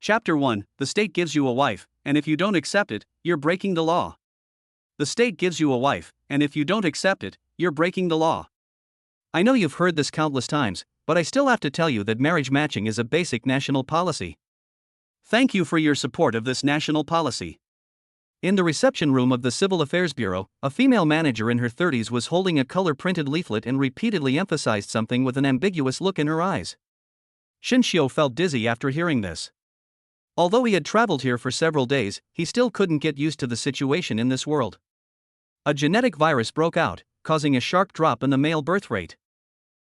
Chapter 1, the state gives you a wife, and if you don't accept it, you're breaking the law. The state gives you a wife, and if you don't accept it, you're breaking the law. I know you've heard this countless times, but I still have to tell you that marriage matching is a basic national policy. Thank you for your support of this national policy. In the reception room of the Civil Affairs Bureau, a female manager in her 30s was holding a color-printed leaflet and repeatedly emphasized something with an ambiguous look in her eyes. Shinshio felt dizzy after hearing this. Although he had traveled here for several days, he still couldn't get used to the situation in this world. A genetic virus broke out, causing a sharp drop in the male birth rate.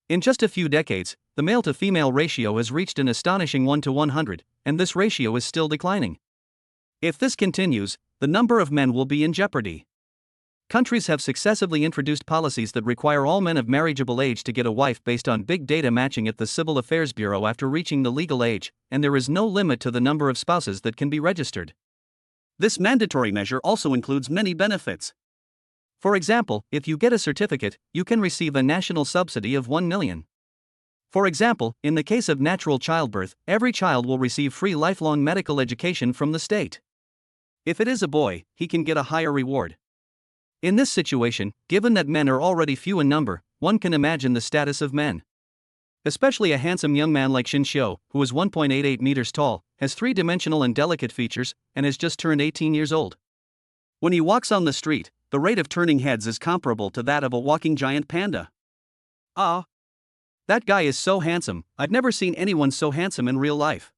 In just a few decades, the male-to-female ratio has reached an astonishing 1 to 100, and this ratio is still declining. If this continues, the number of men will be in jeopardy. Countries have successively introduced policies that require all men of marriageable age to get a wife based on big data matching at the Civil Affairs Bureau after reaching the legal age, and there is no limit to the number of spouses that can be registered. This mandatory measure also includes many benefits. For example, if you get a certificate, you can receive a national subsidy of 1 million. For example, in the case of natural childbirth, every child will receive free lifelong medical education from the state. If it is a boy, he can get a higher reward. In this situation, given that men are already few in number, one can imagine the status of men. Especially a handsome young man like Shinshio, who is 1.88 meters tall, has three-dimensional and delicate features, and has just turned 18 years old. When he walks on the street, the rate of turning heads is comparable to that of a walking giant panda. Ah! That guy is so handsome, I've never seen anyone so handsome in real life.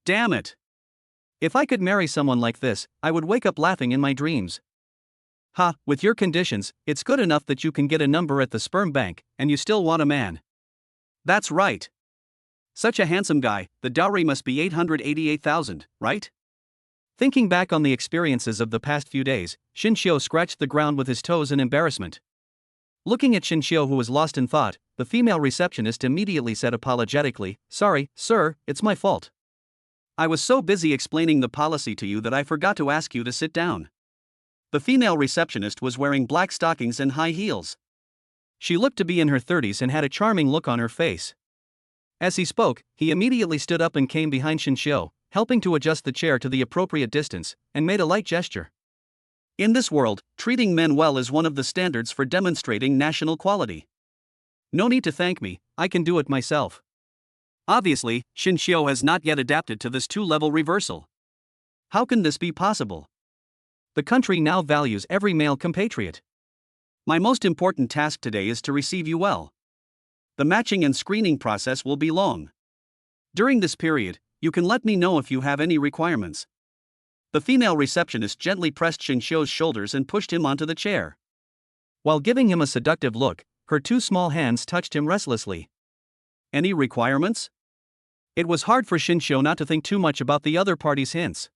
Damn it! If I could marry someone like this, I would wake up laughing in my dreams. Ha, with your conditions, it's good enough that you can get a number at the sperm bank, and you still want a man. That's right. Such a handsome guy, the dowry must be 888,000, right? Thinking back on the experiences of the past few days, Shinshio scratched the ground with his toes in embarrassment. Looking at Shinshio, who was lost in thought, the female receptionist immediately said apologetically, "Sorry, sir, it's my fault. I was so busy explaining the policy to you that I forgot to ask you to sit down." The female receptionist was wearing black stockings and high heels. She looked to be in her 30s and had a charming look on her face. As he spoke, he immediately stood up and came behind Shinshio, helping to adjust the chair to the appropriate distance, and made a light gesture. In this world, treating men well is one of the standards for demonstrating national quality. No need to thank me, I can do it myself. Obviously, Shinshio has not yet adapted to this two-level reversal. How can this be possible? The country now values every male compatriot. My most important task today is to receive you well. The matching and screening process will be long. During this period, you can let me know if you have any requirements. The female receptionist gently pressed Shinshio's shoulders and pushed him onto the chair. While giving him a seductive look, her two small hands touched him restlessly. Any requirements? It was hard for Shinshio not to think too much about the other party's hints.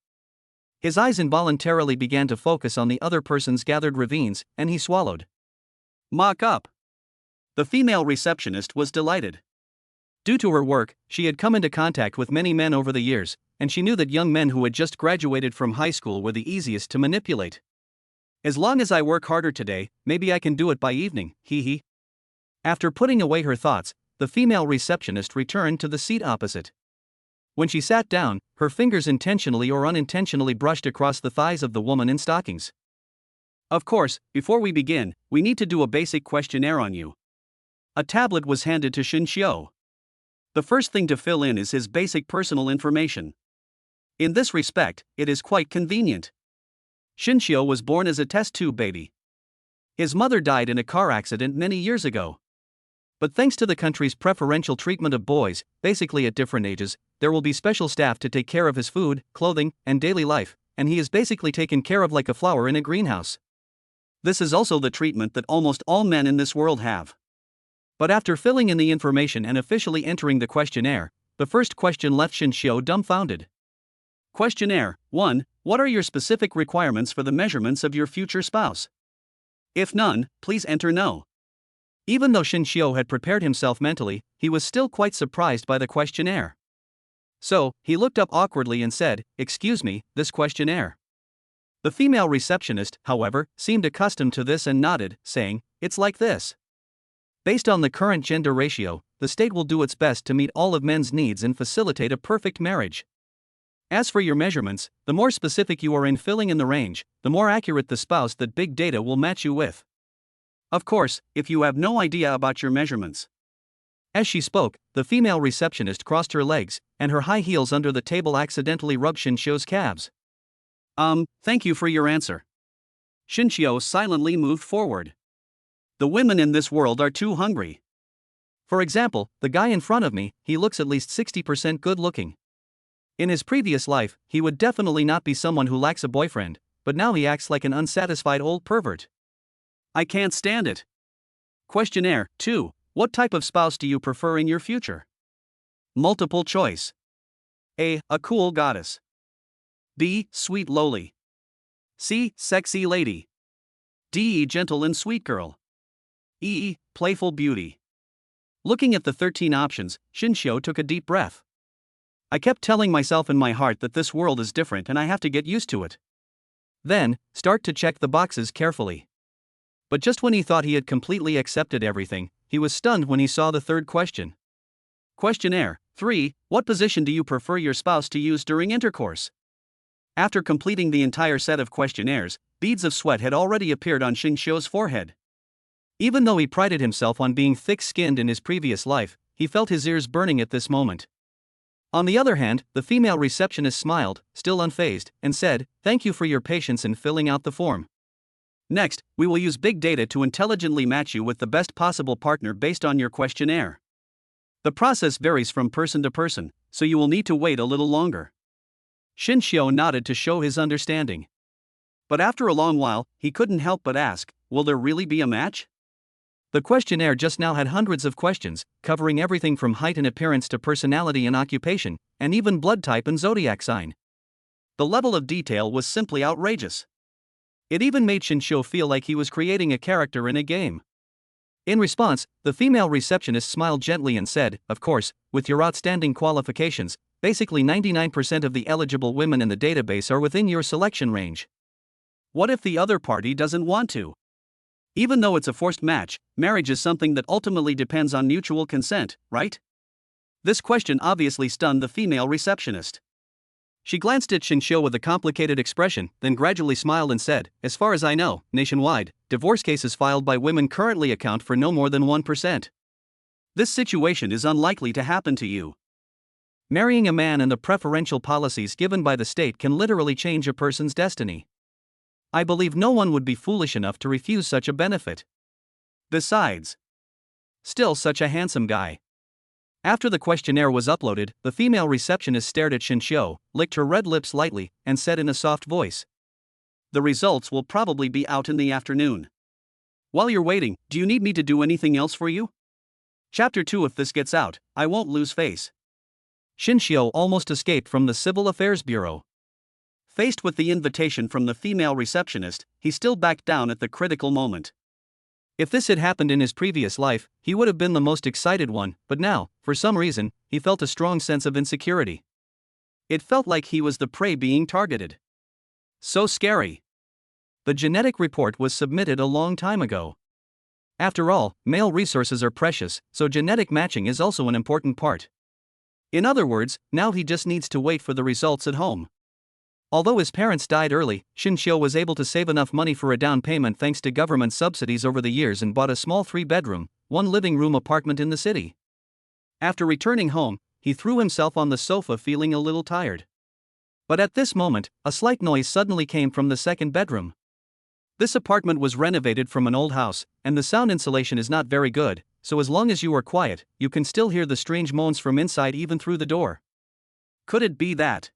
His eyes involuntarily began to focus on the other person's gathered ravines, and he swallowed. Mock up. The female receptionist was delighted. Due to her work, she had come into contact with many men over the years, and she knew that young men who had just graduated from high school were the easiest to manipulate. As long as I work harder today, maybe I can do it by evening, hee. After putting away her thoughts, the female receptionist returned to the seat opposite. When she sat down, her fingers intentionally or unintentionally brushed across the thighs of the woman in stockings. Of course, before we begin, we need to do a basic questionnaire on you. A tablet was handed to Shinshio. The first thing to fill in is his basic personal information. In this respect, it is quite convenient. Shinshio was born as a test tube baby. His mother died in a car accident many years ago. But thanks to the country's preferential treatment of boys, basically at different ages, there will be special staff to take care of his food, clothing, and daily life, and he is basically taken care of like a flower in a greenhouse. This is also the treatment that almost all men in this world have. But after filling in the information and officially entering the questionnaire, the first question left Shinshio dumbfounded. Questionnaire 1. What are your specific requirements for the measurements of your future spouse? If none, please enter no. Even though Shinshio had prepared himself mentally, he was still quite surprised by the questionnaire. So, he looked up awkwardly and said, "Excuse me, this questionnaire." The female receptionist, however, seemed accustomed to this and nodded, saying, "It's like this. Based on the current gender ratio, the state will do its best to meet all of men's needs and facilitate a perfect marriage. As for your measurements, the more specific you are in filling in the range, the more accurate the spouse that big data will match you with. Of course, if you have no idea about your measurements. As she spoke, the female receptionist crossed her legs, and her high heels under the table accidentally rubbed Shinshio's calves. Thank you for your answer. Shinshio silently moved forward. The women in this world are too hungry. For example, the guy in front of me, he looks at least 60% good looking. In his previous life, he would definitely not be someone who lacks a boyfriend, but now he acts like an unsatisfied old pervert. I can't stand it. Questionnaire 2. What type of spouse do you prefer in your future? Multiple choice. A cool goddess. B. Sweet lowly. C. Sexy lady. D. Gentle and sweet girl. E. Playful beauty. Looking at the 13 options, Shinshio took a deep breath. I kept telling myself in my heart that this world is different and I have to get used to it. Then, start to check the boxes carefully. But just when he thought he had completely accepted everything, he was stunned when he saw the third question. Questionnaire 3. What position do you prefer your spouse to use during intercourse? After completing the entire set of questionnaires, beads of sweat had already appeared on Shinshio's forehead. Even though he prided himself on being thick-skinned in his previous life, he felt his ears burning at this moment. On the other hand, the female receptionist smiled, still unfazed, and said, "Thank you for your patience in filling out the form. Next, we will use big data to intelligently match you with the best possible partner based on your questionnaire. The process varies from person to person, so you will need to wait a little longer." Shinshio nodded to show his understanding. But after a long while, he couldn't help but ask, will there really be a match? The questionnaire just now had hundreds of questions, covering everything from height and appearance to personality and occupation, and even blood type and zodiac sign. The level of detail was simply outrageous. It even made Shinshio feel like he was creating a character in a game. In response, the female receptionist smiled gently and said, "Of course, with your outstanding qualifications, basically 99% of the eligible women in the database are within your selection range. What if the other party doesn't want to? Even though it's a forced match, marriage is something that ultimately depends on mutual consent, right?" This question obviously stunned the female receptionist. She glanced at Shinshio with a complicated expression, then gradually smiled and said, "As far as I know, nationwide, divorce cases filed by women currently account for no more than 1%. This situation is unlikely to happen to you. Marrying a man and the preferential policies given by the state can literally change a person's destiny. I believe no one would be foolish enough to refuse such a benefit. Besides, still such a handsome guy." After the questionnaire was uploaded, the female receptionist stared at Shinshio, licked her red lips lightly, and said in a soft voice, "The results will probably be out in the afternoon. While you're waiting, do you need me to do anything else for you? Chapter 2. If this gets out, I won't lose face." Shinshio almost escaped from the Civil Affairs Bureau. Faced with the invitation from the female receptionist, he still backed down at the critical moment. If this had happened in his previous life, he would have been the most excited one, but now, for some reason, he felt a strong sense of insecurity. It felt like he was the prey being targeted. So scary. The genetic report was submitted a long time ago. After all, male resources are precious, so genetic matching is also an important part. In other words, now he just needs to wait for the results at home. Although his parents died early, Shinshio was able to save enough money for a down payment thanks to government subsidies over the years and bought a small 3-bedroom, 1-living-room apartment in the city. After returning home, he threw himself on the sofa feeling a little tired. But at this moment, a slight noise suddenly came from the second bedroom. This apartment was renovated from an old house, and the sound insulation is not very good, so as long as you are quiet, you can still hear the strange moans from inside even through the door. Could it be that?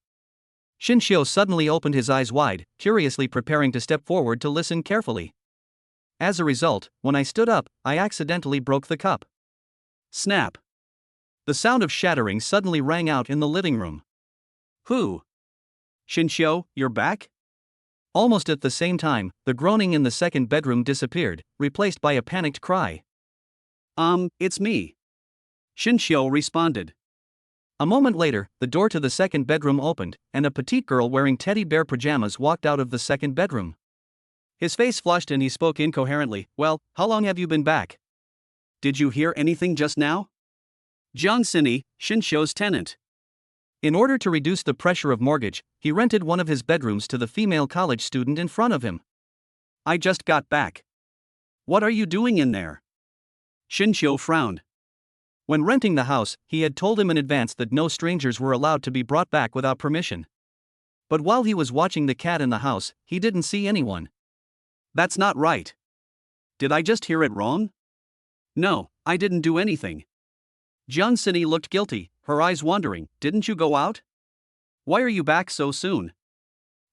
Shinshio suddenly opened his eyes wide, curiously preparing to step forward to listen carefully. As a result, when I stood up, I accidentally broke the cup. Snap! The sound of shattering suddenly rang out in the living room. "Who? Shinshio, you're back?" Almost at the same time, the groaning in the second bedroom disappeared, replaced by a panicked cry. It's me," Shinshio responded. A moment later, the door to the second bedroom opened, and a petite girl wearing teddy bear pajamas walked out of the second bedroom. His face flushed and he spoke incoherently, "Well, how long have you been back? Did you hear anything just now?" Jiang Sini, Shinshio's tenant. In order to reduce the pressure of mortgage, he rented one of his bedrooms to the female college student in front of him. I just got back. What are you doing in there? Shinshio frowned. When renting the house, he had told him in advance that no strangers were allowed to be brought back without permission. But while he was watching the cat in the house, he didn't see anyone. That's not right. Did I just hear it wrong? No, I didn't do anything. Jiang Sini looked guilty, her eyes wandering. Didn't you go out? Why are you back so soon?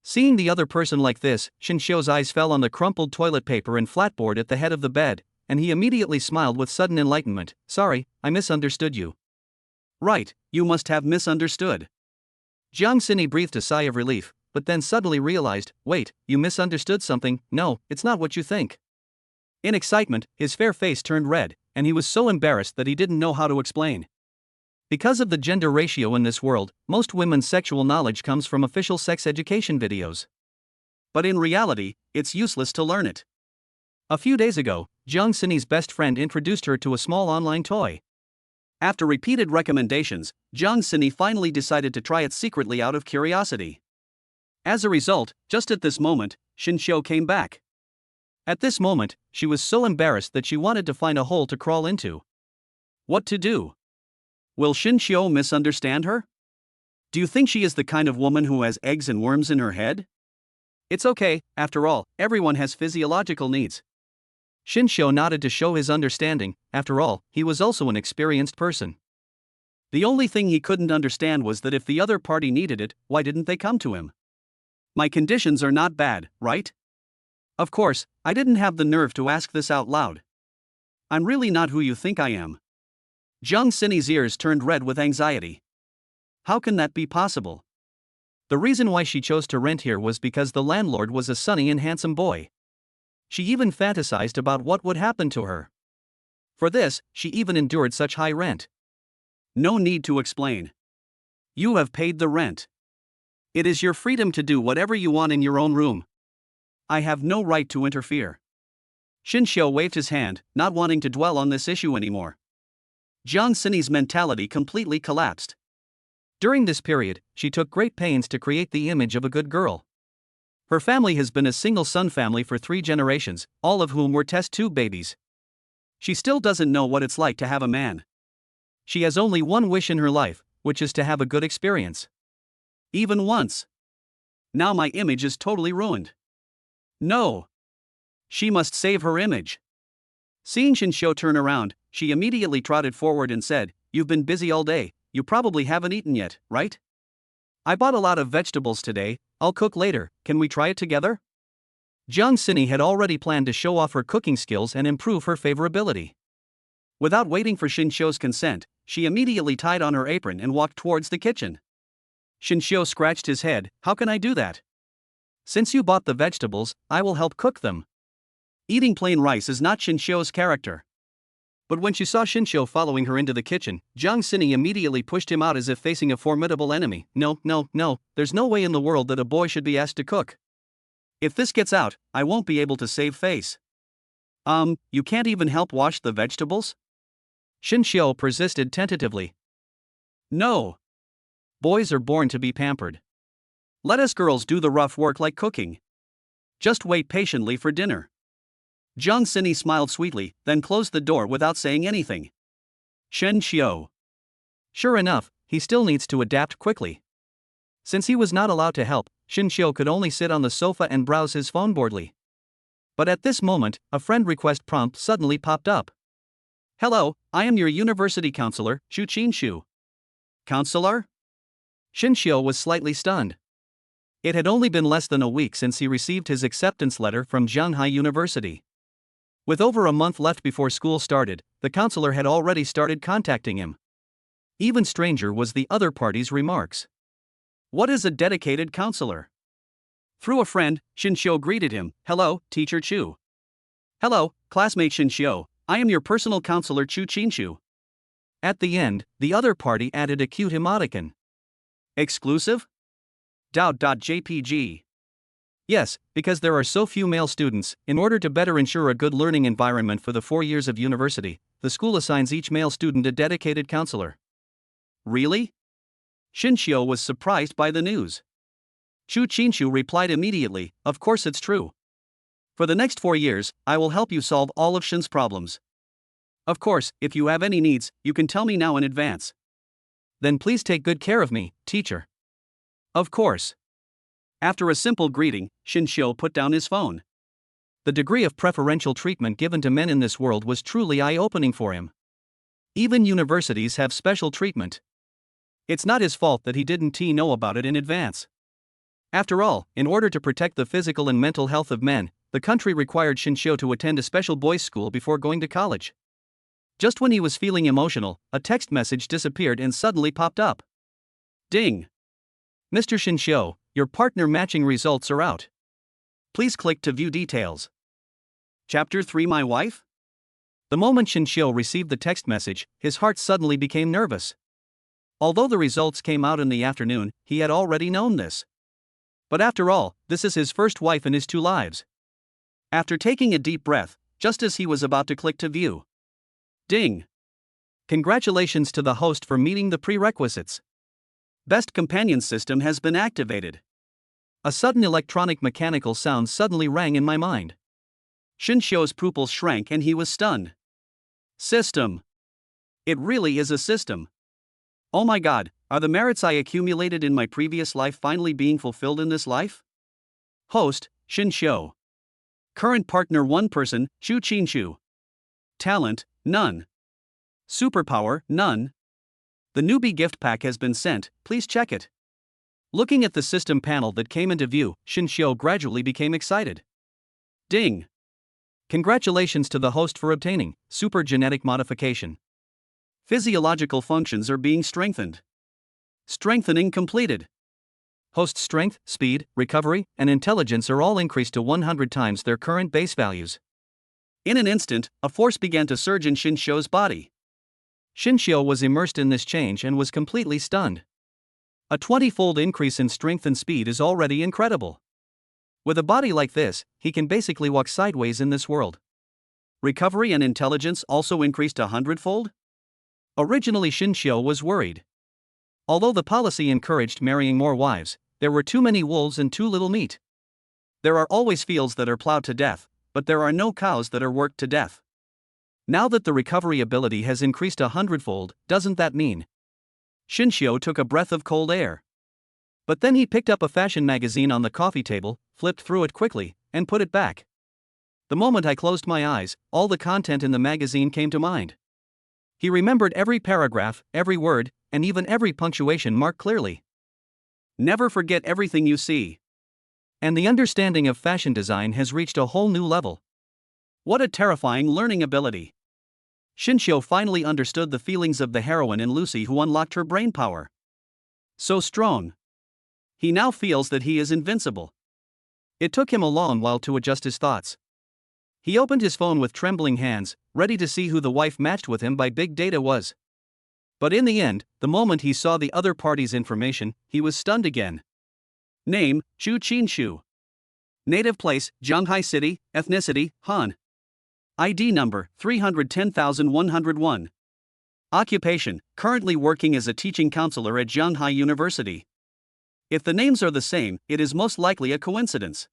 Seeing the other person like this, Shinshio's eyes fell on the crumpled toilet paper and flatboard at the head of the bed, and he immediately smiled with sudden enlightenment. Sorry, I misunderstood you. Right, you must have misunderstood. Jiang Sini breathed a sigh of relief, but then suddenly realized, wait, you misunderstood something. No, it's not what you think. In excitement, his fair face turned red, and he was so embarrassed that he didn't know how to explain. Because of the gender ratio in this world, most women's sexual knowledge comes from official sex education videos. But in reality, it's useless to learn it. A few days ago, Jiang Sini's best friend introduced her to a small online toy. After repeated recommendations, Jiang Sini finally decided to try it secretly out of curiosity. As a result, just at this moment, Shinshio came back. At this moment, she was so embarrassed that she wanted to find a hole to crawl into. What to do? Will Shinshio misunderstand her? Do you think she is the kind of woman who has eggs and worms in her head? It's okay, after all, everyone has physiological needs. Shinshio nodded to show his understanding. After all, he was also an experienced person. The only thing he couldn't understand was that if the other party needed it, why didn't they come to him? My conditions are not bad, right? Of course, I didn't have the nerve to ask this out loud. I'm really not who you think I am. Jiang Sini's ears turned red with anxiety. How can that be possible? The reason why she chose to rent here was because the landlord was a sunny and handsome boy. She even fantasized about what would happen to her. For this, she even endured such high rent. No need to explain. You have paid the rent. It is your freedom to do whatever you want in your own room. I have no right to interfere. Shinshio waved his hand, not wanting to dwell on this issue anymore. Jiang Sini's mentality completely collapsed. During this period, she took great pains to create the image of a good girl. Her family has been a single-son family for 3 generations, all of whom were test tube babies. She still doesn't know what it's like to have a man. She has only one wish in her life, which is to have a good experience. Even once. Now my image is totally ruined. No. She must save her image. Seeing Shinshio turn around, she immediately trotted forward and said, You've been busy all day, you probably haven't eaten yet, right? I bought a lot of vegetables today, I'll cook later, can we try it together? Jiang Sini had already planned to show off her cooking skills and improve her favorability. Without waiting for Shinshio's consent, she immediately tied on her apron and walked towards the kitchen. Shinshio scratched his head, How can I do that? Since you bought the vegetables, I will help cook them. Eating plain rice is not Shinshio's character. But when she saw Shinshio following her into the kitchen, Jiang Sini immediately pushed him out as if facing a formidable enemy. No, there's no way in the world that a boy should be asked to cook. If this gets out, I won't be able to save face. You can't even help wash the vegetables? Shinshio persisted tentatively. No. Boys are born to be pampered. Let us girls do the rough work like cooking. Just wait patiently for dinner. Jiang Sini smiled sweetly, then closed the door without saying anything. Shinshio. Sure enough, he still needs to adapt quickly. Since he was not allowed to help, Shinshio could only sit on the sofa and browse his phone boredly. But at this moment, a friend request prompt suddenly popped up. Hello, I am your university counselor, Shu Qinshu. Counselor? Shinshio was slightly stunned. It had only been less than a week since he received his acceptance letter from Zhanghai University. With over a month left before school started, the counselor had already started contacting him. Even stranger was the other party's remarks. What is a dedicated counselor? Through a friend, Shinshio greeted him, Hello, Teacher Chu. Hello, classmate Shinshio, I am your personal counselor Chu Qinshu. At the end, the other party added a cute emoticon. Exclusive? .jpg. Yes, because there are so few male students, in order to better ensure a good learning environment for the 4 years of university, the school assigns each male student a dedicated counselor. Really? Shinshio was surprised by the news. Chu Chinshu replied immediately, "Of course it's true. For the next 4 years, I will help you solve all of Shin's problems. Of course, if you have any needs, you can tell me now in advance." "Then please take good care of me, teacher." "Of course." After a simple greeting, Shinshio put down his phone. The degree of preferential treatment given to men in this world was truly eye-opening for him. Even universities have special treatment. It's not his fault that he didn't know about it in advance. After all, in order to protect the physical and mental health of men, the country required Shinshio to attend a special boys' school before going to college. Just when he was feeling emotional, a text message disappeared and suddenly popped up. Ding! "Mr. Shinshio, your partner matching results are out. Please click to view details." Chapter 3 My Wife? The moment Shinshio received the text message, his heart suddenly became nervous. Although the results came out in the afternoon, he had already known this. But after all, this is his first wife in his 2 lives. After taking a deep breath, just as he was about to click to view. Ding! Congratulations to the host for meeting the prerequisites. Best companion system has been activated. A sudden electronic mechanical sound suddenly rang in my mind. Shinshio's pupils shrank and he was stunned. System. It really is a system. Oh my god, are the merits I accumulated in my previous life finally being fulfilled in this life? Host, Shinshio. Current partner 1 person, Chu Chinshu. Talent, none. Superpower, none. The newbie gift pack has been sent, please check it. Looking at the system panel that came into view, Shinshio gradually became excited. Ding! Congratulations to the host for obtaining super genetic modification. Physiological functions are being strengthened. Strengthening completed. Host strength, speed, recovery, and intelligence are all increased to 100 times their current base values. In an instant, a force began to surge in Shinshio's body. Shinshio was immersed in this change and was completely stunned. A 20-fold increase in strength and speed is already incredible. With a body like this, he can basically walk sideways in this world. Recovery and intelligence also increased 100-fold? Originally Shinshio was worried. Although the policy encouraged marrying more wives, there were too many wolves and too little meat. There are always fields that are plowed to death, but there are no cows that are worked to death. Now that the recovery ability has increased 100-fold, doesn't that mean? Shinshio took a breath of cold air. But then he picked up a fashion magazine on the coffee table, flipped through it quickly, and put it back. The moment I closed my eyes, all the content in the magazine came to mind. He remembered every paragraph, every word, and even every punctuation mark clearly. Never forget everything you see. And the understanding of fashion design has reached a whole new level. What a terrifying learning ability. Shinshio finally understood the feelings of the heroine in Lucy who unlocked her brain power. So strong. He now feels that he is invincible. It took him a long while to adjust his thoughts. He opened his phone with trembling hands, ready to see who the wife matched with him by big data was. But in the end, the moment he saw the other party's information, he was stunned again. Name, Chu Chinshu. Native place, Zhanghai City, ethnicity, Han. ID number, 310101. Occupation, currently working as a teaching counselor at Zhanghai University. If the names are the same, it is most likely a coincidence.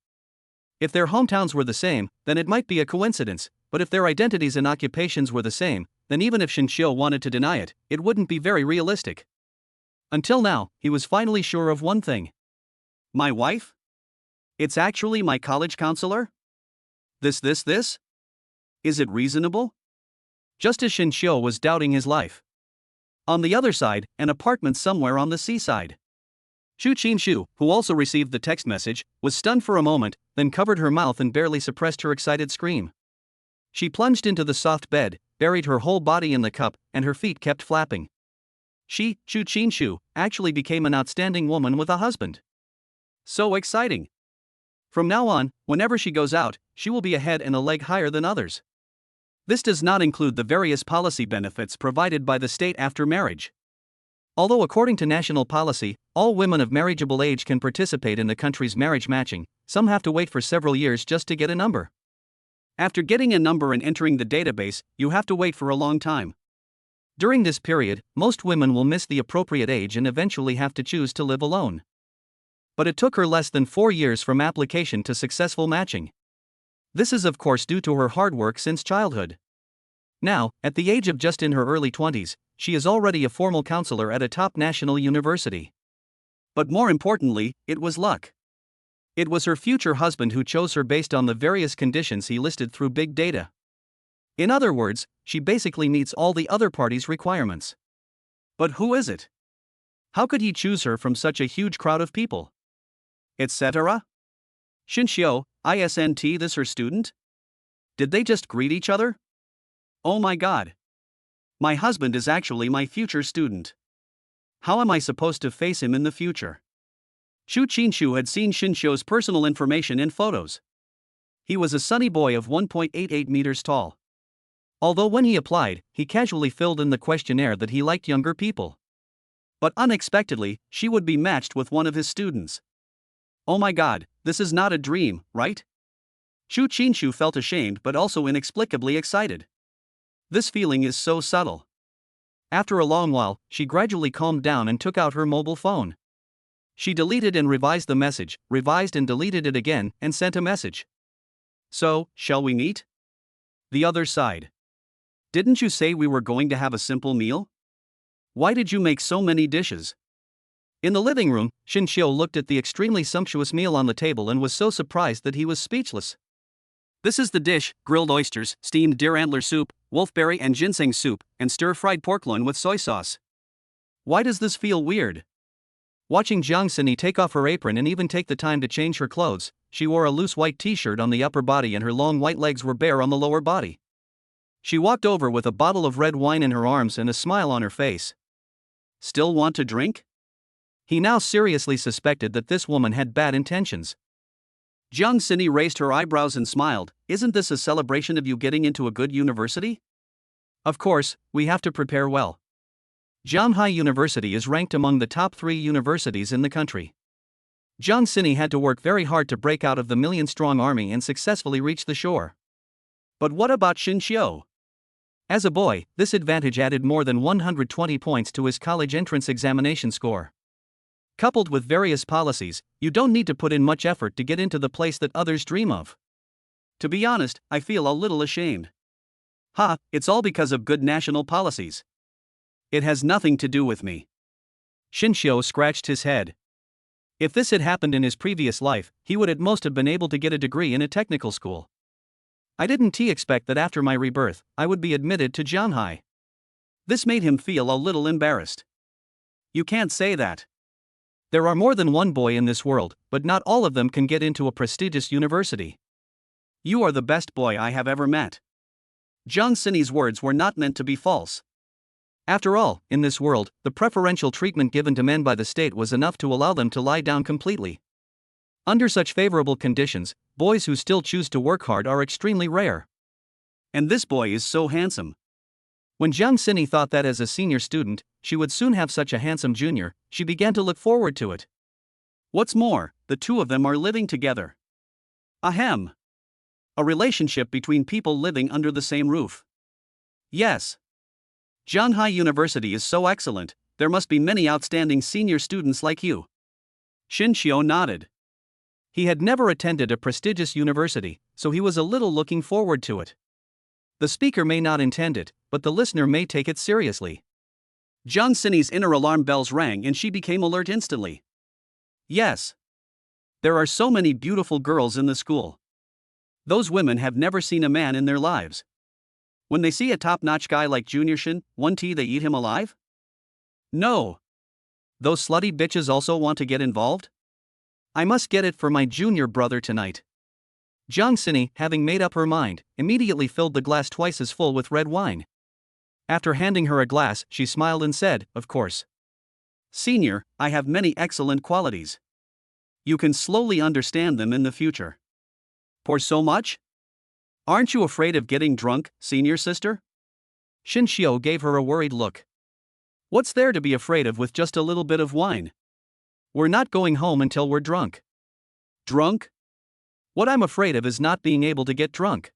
If their hometowns were the same, then it might be a coincidence, but if their identities and occupations were the same, then even if Shinshio wanted to deny it, it wouldn't be very realistic. Until now, he was finally sure of one thing. My wife? It's actually my college counselor? This? Is it reasonable? Just as Shinshio was doubting his life. On the other side, an apartment somewhere on the seaside. Chu Chinshu, who also received the text message, was stunned for a moment, then covered her mouth and barely suppressed her excited scream. She plunged into the soft bed, buried her whole body in the cup, and her feet kept flapping. She, Chu Chinshu, actually became an outstanding woman with a husband. So exciting! From now on, whenever she goes out, she will be a head and a leg higher than others. This does not include the various policy benefits provided by the state after marriage. Although according to national policy, all women of marriageable age can participate in the country's marriage matching, some have to wait for several years just to get a number. After getting a number and entering the database, you have to wait for a long time. During this period, most women will miss the appropriate age and eventually have to choose to live alone. But it took her less than 4 years from application to successful matching. This is of course due to her hard work since childhood. Now, at the age of just in her early 20s, she is already a formal counselor at a top national university. But more importantly, it was luck. It was her future husband who chose her based on the various conditions he listed through big data. In other words, she basically meets all the other parties' requirements. But who is it? How could he choose her from such a huge crowd of people? Etc. Shinshio, isn't this her student? Did they just greet each other? Oh my god. My husband is actually my future student. How am I supposed to face him in the future? Chu Qinshu had seen Shinshio's personal information in photos. He was a sunny boy of 1.88 meters tall. Although when he applied, he casually filled in the questionnaire that he liked younger people. But unexpectedly, she would be matched with one of his students. Oh my god, this is not a dream, right? Chu Qinshu felt ashamed but also inexplicably excited. This feeling is so subtle. After a long while, she gradually calmed down and took out her mobile phone. She deleted and revised the message, revised and deleted it again, and sent a message. So, shall we meet? The other side. Didn't you say we were going to have a simple meal? Why did you make so many dishes? In the living room, Shinshio looked at the extremely sumptuous meal on the table and was so surprised that he was speechless. This is the dish: grilled oysters, steamed deer antler soup, wolfberry and ginseng soup, and stir-fried pork loin with soy sauce. Why does this feel weird? Watching Jiang Sini take off her apron and even take the time to change her clothes, she wore a loose white t-shirt on the upper body and her long white legs were bare on the lower body. She walked over with a bottle of red wine in her arms and a smile on her face. Still want to drink? He now seriously suspected that this woman had bad intentions. Jiang Sini raised her eyebrows and smiled. Isn't this a celebration of you getting into a good university? Of course, we have to prepare well. Jianghai University is ranked among the top 3 universities in the country. Jiang Sini had to work very hard to break out of the million-strong army and successfully reach the shore. But what about Shinshio? As a boy, this advantage added more than 120 points to his college entrance examination score. Coupled with various policies, you don't need to put in much effort to get into the place that others dream of. To be honest, I feel a little ashamed. It's all because of good national policies. It has nothing to do with me. Shinshio scratched his head. If this had happened in his previous life, he would at most have been able to get a degree in a technical school. I didn't expect that after my rebirth, I would be admitted to Jianghai. This made him feel a little embarrassed. You can't say that. There are more than one boy in this world, but not all of them can get into a prestigious university. You are the best boy I have ever met. Jiang Sini's words were not meant to be false. After all, in this world, the preferential treatment given to men by the state was enough to allow them to lie down completely. Under such favorable conditions, boys who still choose to work hard are extremely rare. And this boy is so handsome. When Jiang Sini thought that as a senior student, she would soon have such a handsome junior, she began to look forward to it. What's more, the two of them are living together. Ahem. A relationship between people living under the same roof. Yes. Jianghai University is so excellent, there must be many outstanding senior students like you. Shinshio nodded. He had never attended a prestigious university, so he was a little looking forward to it. The speaker may not intend it, but the listener may take it seriously. Jiang Sini's inner alarm bells rang and she became alert instantly. Yes. There are so many beautiful girls in the school. Those women have never seen a man in their lives. When they see a top-notch guy like Junior Shin, they eat him alive? No. Those slutty bitches also want to get involved? I must get it for my junior brother tonight. Jiang Sini, having made up her mind, immediately filled the glass twice as full with red wine. After handing her a glass, she smiled and said, "Of course. Senior, I have many excellent qualities. You can slowly understand them in the future." Pour so much? Aren't you afraid of getting drunk, senior sister? Shinshio gave her a worried look. What's there to be afraid of with just a little bit of wine? We're not going home until we're drunk. Drunk? What I'm afraid of is not being able to get drunk.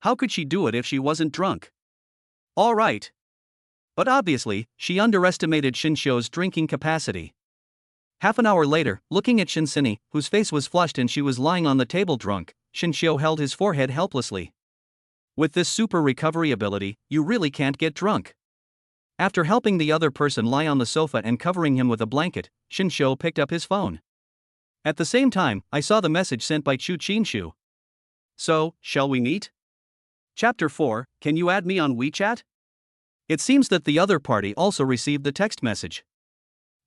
How could she do it if she wasn't drunk? All right. But obviously, she underestimated Shinshio's drinking capacity. Half an hour later, looking at Shinsini, whose face was flushed and she was lying on the table drunk, Shinshio held his forehead helplessly. With this super recovery ability, you really can't get drunk. After helping the other person lie on the sofa and covering him with a blanket, Shinshio picked up his phone. At the same time, I saw the message sent by Chu Chinshu. So, shall we meet? Chapter 4, Can you add me on WeChat? It seems that the other party also received the text message.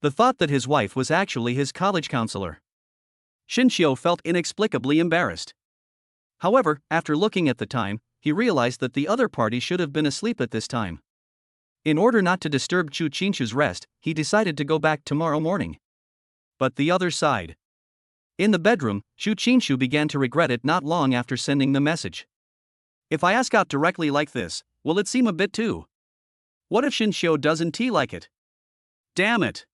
The thought that his wife was actually his college counselor. Shinshio felt inexplicably embarrassed. However, after looking at the time, he realized that the other party should have been asleep at this time. In order not to disturb Chu Chinshu's rest, he decided to go back tomorrow morning. But the other side. In the bedroom, Chu Chinshu began to regret it not long after sending the message. If I ask out directly like this, will it seem a bit too? What if Shinshio doesn't like it? Damn it!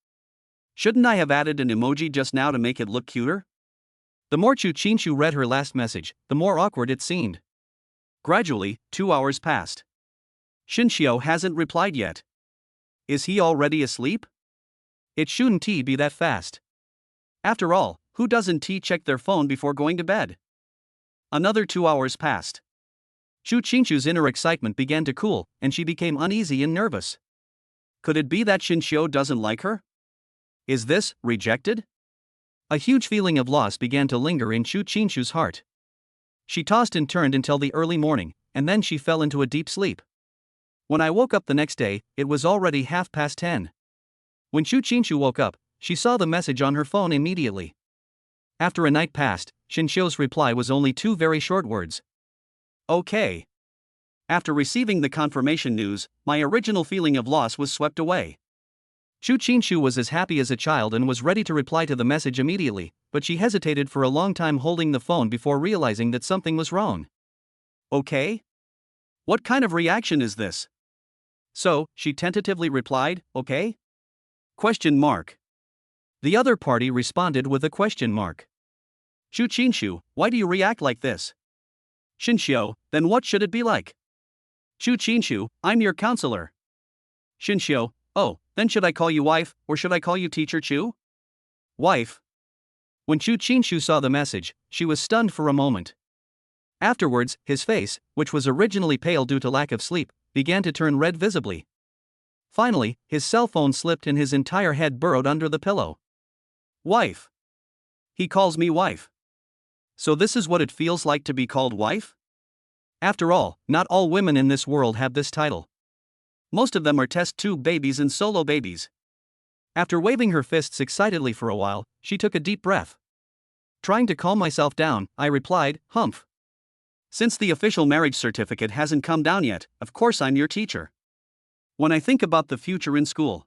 Shouldn't I have added an emoji just now to make it look cuter? The more Chu Chinshu read her last message, the more awkward it seemed. Gradually, 2 hours passed. Shinshio hasn't replied yet. Is he already asleep? It shouldn't be that fast. After all, who doesn't check their phone before going to bed? Another 2 hours passed. Chu Chinshu's inner excitement began to cool, and she became uneasy and nervous. Could it be that Shinshio doesn't like her? Is this rejected? A huge feeling of loss began to linger in Chu Chinshu's heart. She tossed and turned until the early morning, and then she fell into a deep sleep. When I woke up the next day, it was already 10:30. When Chu Chinshu woke up, she saw the message on her phone immediately. After a night passed, Shinshio's reply was only 2 very short words. Okay. After receiving the confirmation news, my original feeling of loss was swept away. Chu Chinshu was as happy as a child and was ready to reply to the message immediately, but she hesitated for a long time holding the phone before realizing that something was wrong. Okay? What kind of reaction is this? So, she tentatively replied, okay? Question mark. The other party responded with a question mark. Chu Chinshu, why do you react like this? Shinshio, then what should it be like? Chu Chinshu, I'm your counselor. Shinshio, oh, then should I call you wife, or should I call you teacher Chu? Wife. When Chu Chinshu saw the message, she was stunned for a moment. Afterwards, his face, which was originally pale due to lack of sleep, began to turn red visibly. Finally, his cell phone slipped and his entire head burrowed under the pillow. Wife. He calls me wife. So this is what it feels like to be called wife? After all, not all women in this world have this title. Most of them are test tube babies and solo babies. After waving her fists excitedly for a while, she took a deep breath. Trying to calm myself down, I replied, humph. Since the official marriage certificate hasn't come down yet, of course I'm your teacher. When I think about the future in school,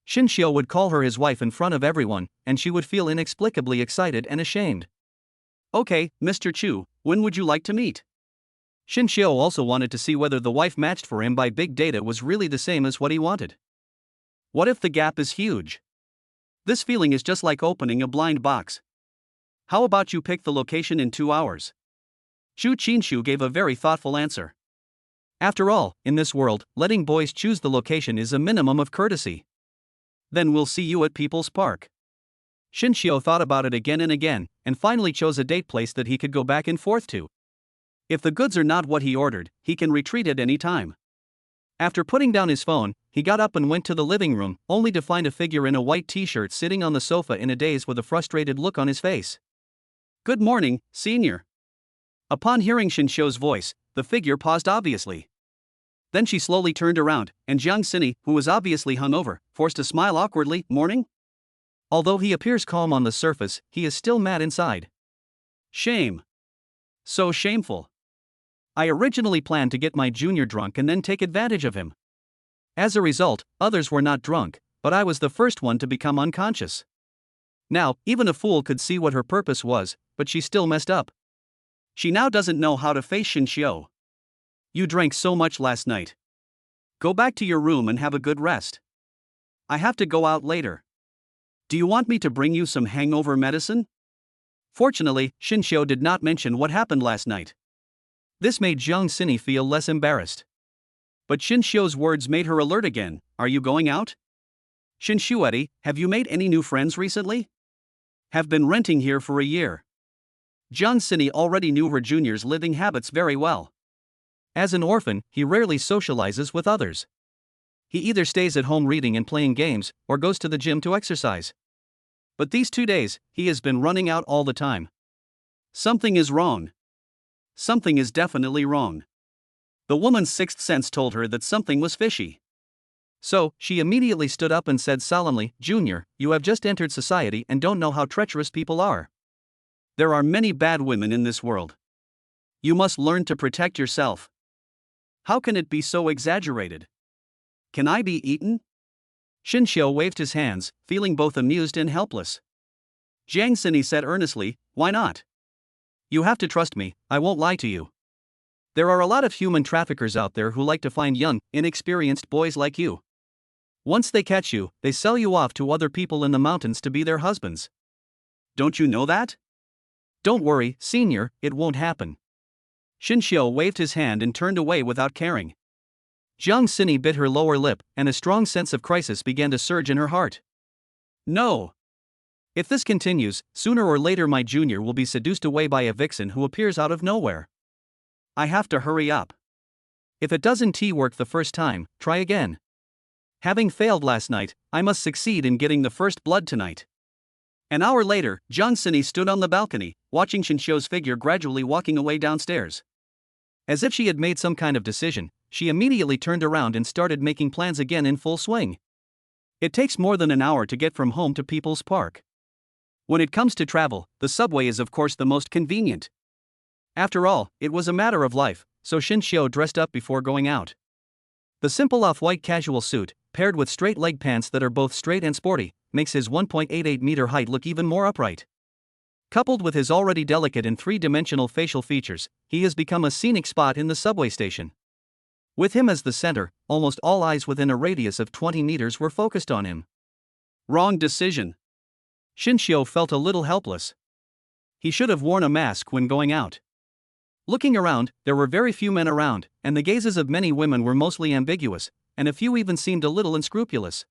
Shinshio would call her his wife in front of everyone, and she would feel inexplicably excited and ashamed. Okay, Mr. Chu, when would you like to meet? Shinshio also wanted to see whether the wife matched for him by big data was really the same as what he wanted. What if the gap is huge? This feeling is just like opening a blind box. How about you pick the location in 2 hours? Chu Chinshu gave a very thoughtful answer. After all, in this world, letting boys choose the location is a minimum of courtesy. Then we'll see you at People's Park. Shinshio thought about it again and again, and finally chose a date place that he could go back and forth to. If the goods are not what he ordered, he can retreat at any time. After putting down his phone, he got up and went to the living room, only to find a figure in a white t-shirt sitting on the sofa in a daze with a frustrated look on his face. Good morning, senior. Upon hearing Shinshio's voice, the figure paused obviously. Then she slowly turned around, and Jiang Sini, who was obviously hungover, forced a smile awkwardly. Morning? Although he appears calm on the surface, he is still mad inside. Shame. So shameful. I originally planned to get my junior drunk and then take advantage of him. As a result, others were not drunk, but I was the first one to become unconscious. Now, even a fool could see what her purpose was, but she still messed up. She now doesn't know how to face Shinshio. You drank so much last night. Go back to your room and have a good rest. I have to go out later. Do you want me to bring you some hangover medicine? Fortunately, Shinshio did not mention what happened last night. This made Jiang Sini feel less embarrassed. But Shin Xiu's words made her alert again. Are you going out? Shin Xiueti, have you made any new friends recently? Have been renting here for a year. Jiang Sini already knew her junior's living habits very well. As an orphan, he rarely socializes with others. He either stays at home reading and playing games, or goes to the gym to exercise. But these 2 days, he has been running out all the time. Something is wrong. Something is definitely wrong. The woman's sixth sense told her that something was fishy. So, she immediately stood up and said solemnly, Junior, you have just entered society and don't know how treacherous people are. There are many bad women in this world. You must learn to protect yourself. How can it be so exaggerated? Can I be eaten? Shin Xiu waved his hands, feeling both amused and helpless. Jiang Sini said earnestly, why not? You have to trust me, I won't lie to you. There are a lot of human traffickers out there who like to find young, inexperienced boys like you. Once they catch you, they sell you off to other people in the mountains to be their husbands. Don't you know that? Don't worry, senior, it won't happen. Shin Xiu waved his hand and turned away without caring. Jiang Sini bit her lower lip, and a strong sense of crisis began to surge in her heart. No. If this continues, sooner or later my junior will be seduced away by a vixen who appears out of nowhere. I have to hurry up. If it doesn't work the first time, try again. Having failed last night, I must succeed in getting the first blood tonight. An hour later, Jiang Sini stood on the balcony, watching Shin Xiu's figure gradually walking away downstairs. As if she had made some kind of decision, she immediately turned around and started making plans again in full swing. It takes more than an hour to get from home to People's Park. When it comes to travel, the subway is of course the most convenient. After all, it was a matter of life, so Shin Xiu dressed up before going out. The simple off-white casual suit, paired with straight leg pants that are both straight and sporty, makes his 1.88-meter height look even more upright. Coupled with his already delicate and three-dimensional facial features, he has become a scenic spot in the subway station. With him as the center, almost all eyes within a radius of 20 meters were focused on him. Wrong decision. Shin Xiu felt a little helpless. He should have worn a mask when going out. Looking around, there were very few men around, and the gazes of many women were mostly ambiguous, and a few even seemed a little unscrupulous.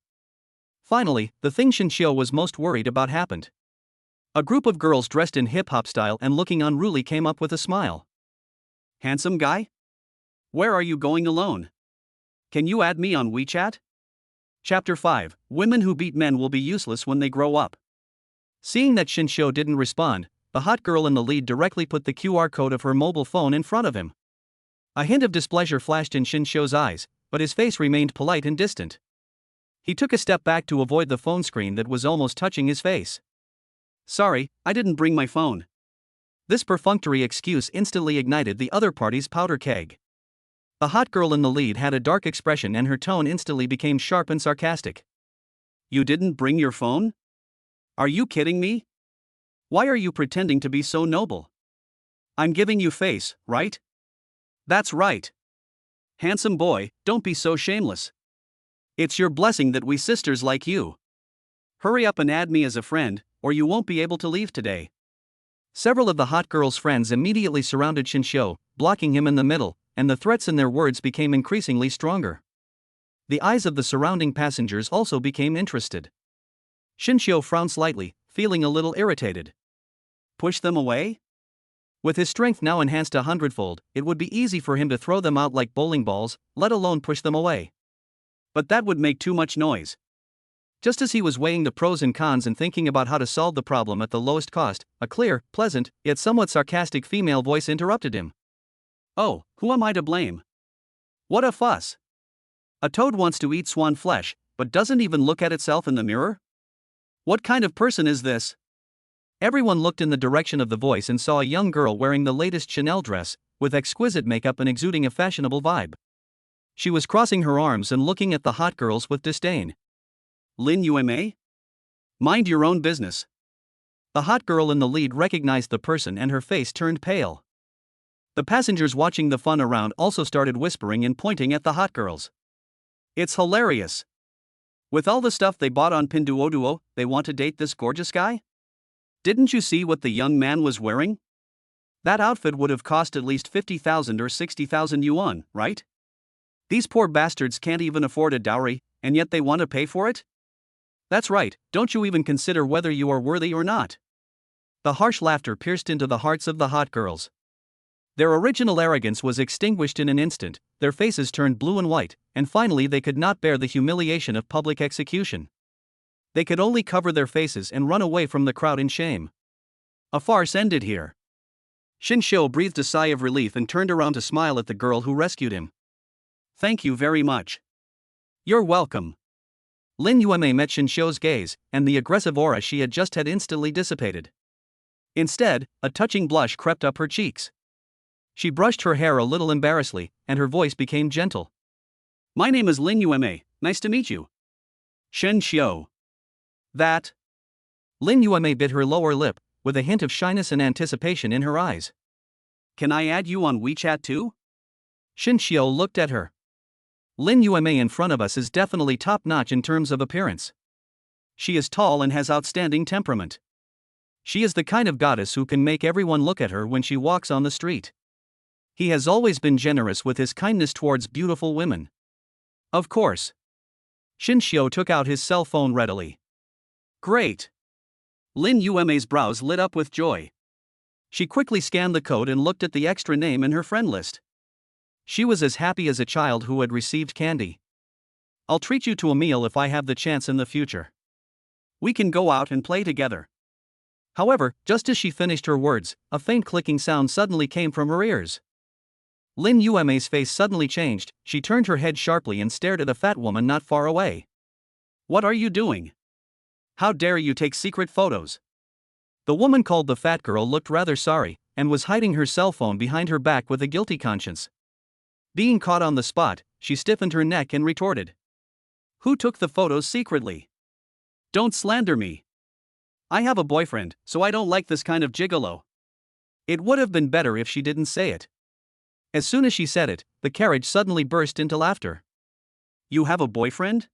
Finally, the thing Shin Xiu was most worried about happened. A group of girls dressed in hip-hop style and looking unruly came up with a smile. Handsome guy? Where are you going alone? Can you add me on WeChat? Chapter 5, Women who beat men will be useless when they grow up. Seeing that Shin Xiu didn't respond, the hot girl in the lead directly put the QR code of her mobile phone in front of him. A hint of displeasure flashed in Shin Xiu's eyes, but his face remained polite and distant. He took a step back to avoid the phone screen that was almost touching his face. Sorry, I didn't bring my phone. This perfunctory excuse instantly ignited the other party's powder keg. The hot girl in the lead had a dark expression and her tone instantly became sharp and sarcastic. You didn't bring your phone? Are you kidding me? Why are you pretending to be so noble? I'm giving you face, right? That's right. Handsome boy, don't be so shameless. It's your blessing that we sisters like you. Hurry up and add me as a friend, or you won't be able to leave today. Several of the hot girl's friends immediately surrounded Shin Xiu, blocking him in the middle, and the threats in their words became increasingly stronger. The eyes of the surrounding passengers also became interested. Shin Xiu frowned slightly, feeling a little irritated. Push them away? With his strength now enhanced 100-fold, it would be easy for him to throw them out like bowling balls, let alone push them away. But that would make too much noise. Just as he was weighing the pros and cons and thinking about how to solve the problem at the lowest cost, a clear, pleasant, yet somewhat sarcastic female voice interrupted him. Oh, who am I to blame? What a fuss! A toad wants to eat swan flesh, but doesn't even look at itself in the mirror? What kind of person is this? Everyone looked in the direction of the voice and saw a young girl wearing the latest Chanel dress, with exquisite makeup and exuding a fashionable vibe. She was crossing her arms and looking at the hot girls with disdain. Lin Yuma? Mind your own business. The hot girl in the lead recognized the person and her face turned pale. The passengers watching the fun around also started whispering and pointing at the hot girls. It's hilarious. With all the stuff they bought on Pinduoduo, they want to date this gorgeous guy? Didn't you see what the young man was wearing? That outfit would have cost at least 50,000 or 60,000 yuan, right? These poor bastards can't even afford a dowry, and yet they want to pay for it? That's right, don't you even consider whether you are worthy or not? The harsh laughter pierced into the hearts of the hot girls. Their original arrogance was extinguished in an instant, their faces turned blue and white, and finally they could not bear the humiliation of public execution. They could only cover their faces and run away from the crowd in shame. A farce ended here. Shinshio breathed a sigh of relief and turned around to smile at the girl who rescued him. Thank you very much. You're welcome. Lin Yueme met Shinshio's gaze, and the aggressive aura she had just had instantly dissipated. Instead, a touching blush crept up her cheeks. She brushed her hair a little embarrassedly, and her voice became gentle. My name is Lin Yueme, nice to meet you. Shinshio. That. Lin Yueme bit her lower lip, with a hint of shyness and anticipation in her eyes. Can I add you on WeChat too? Shinshio looked at her. Lin Yueme in front of us is definitely top-notch in terms of appearance. She is tall and has outstanding temperament. She is the kind of goddess who can make everyone look at her when she walks on the street. He has always been generous with his kindness towards beautiful women. Of course. Shinshio took out his cell phone readily. Great. Lin Yueme's brows lit up with joy. She quickly scanned the code and looked at the extra name in her friend list. She was as happy as a child who had received candy. I'll treat you to a meal if I have the chance in the future. We can go out and play together. However, just as she finished her words, a faint clicking sound suddenly came from her ears. Lin Yueme's face suddenly changed, she turned her head sharply and stared at a fat woman not far away. What are you doing? How dare you take secret photos? The woman called the fat girl looked rather sorry, and was hiding her cell phone behind her back with a guilty conscience. Being caught on the spot, she stiffened her neck and retorted. Who took the photos secretly? Don't slander me. I have a boyfriend, so I don't like this kind of gigolo. It would have been better if she didn't say it. As soon as she said it, the carriage suddenly burst into laughter. You have a boyfriend?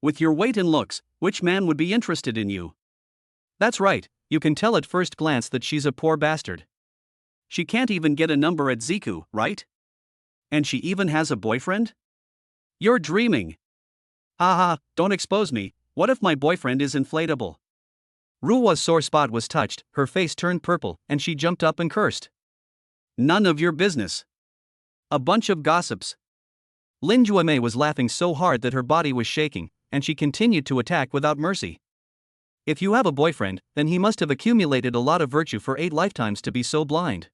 With your weight and looks, which man would be interested in you? That's right, you can tell at first glance that she's a poor bastard. She can't even get a number at Ziku, right? And she even has a boyfriend? You're dreaming. Haha, don't expose me, what if my boyfriend is inflatable? Ruwa's sore spot was touched, her face turned purple, and she jumped up and cursed. None of your business. A bunch of gossips. Lin Yueme was laughing so hard that her body was shaking, and she continued to attack without mercy. If you have a boyfriend, then he must have accumulated a lot of virtue for 8 lifetimes to be so blind.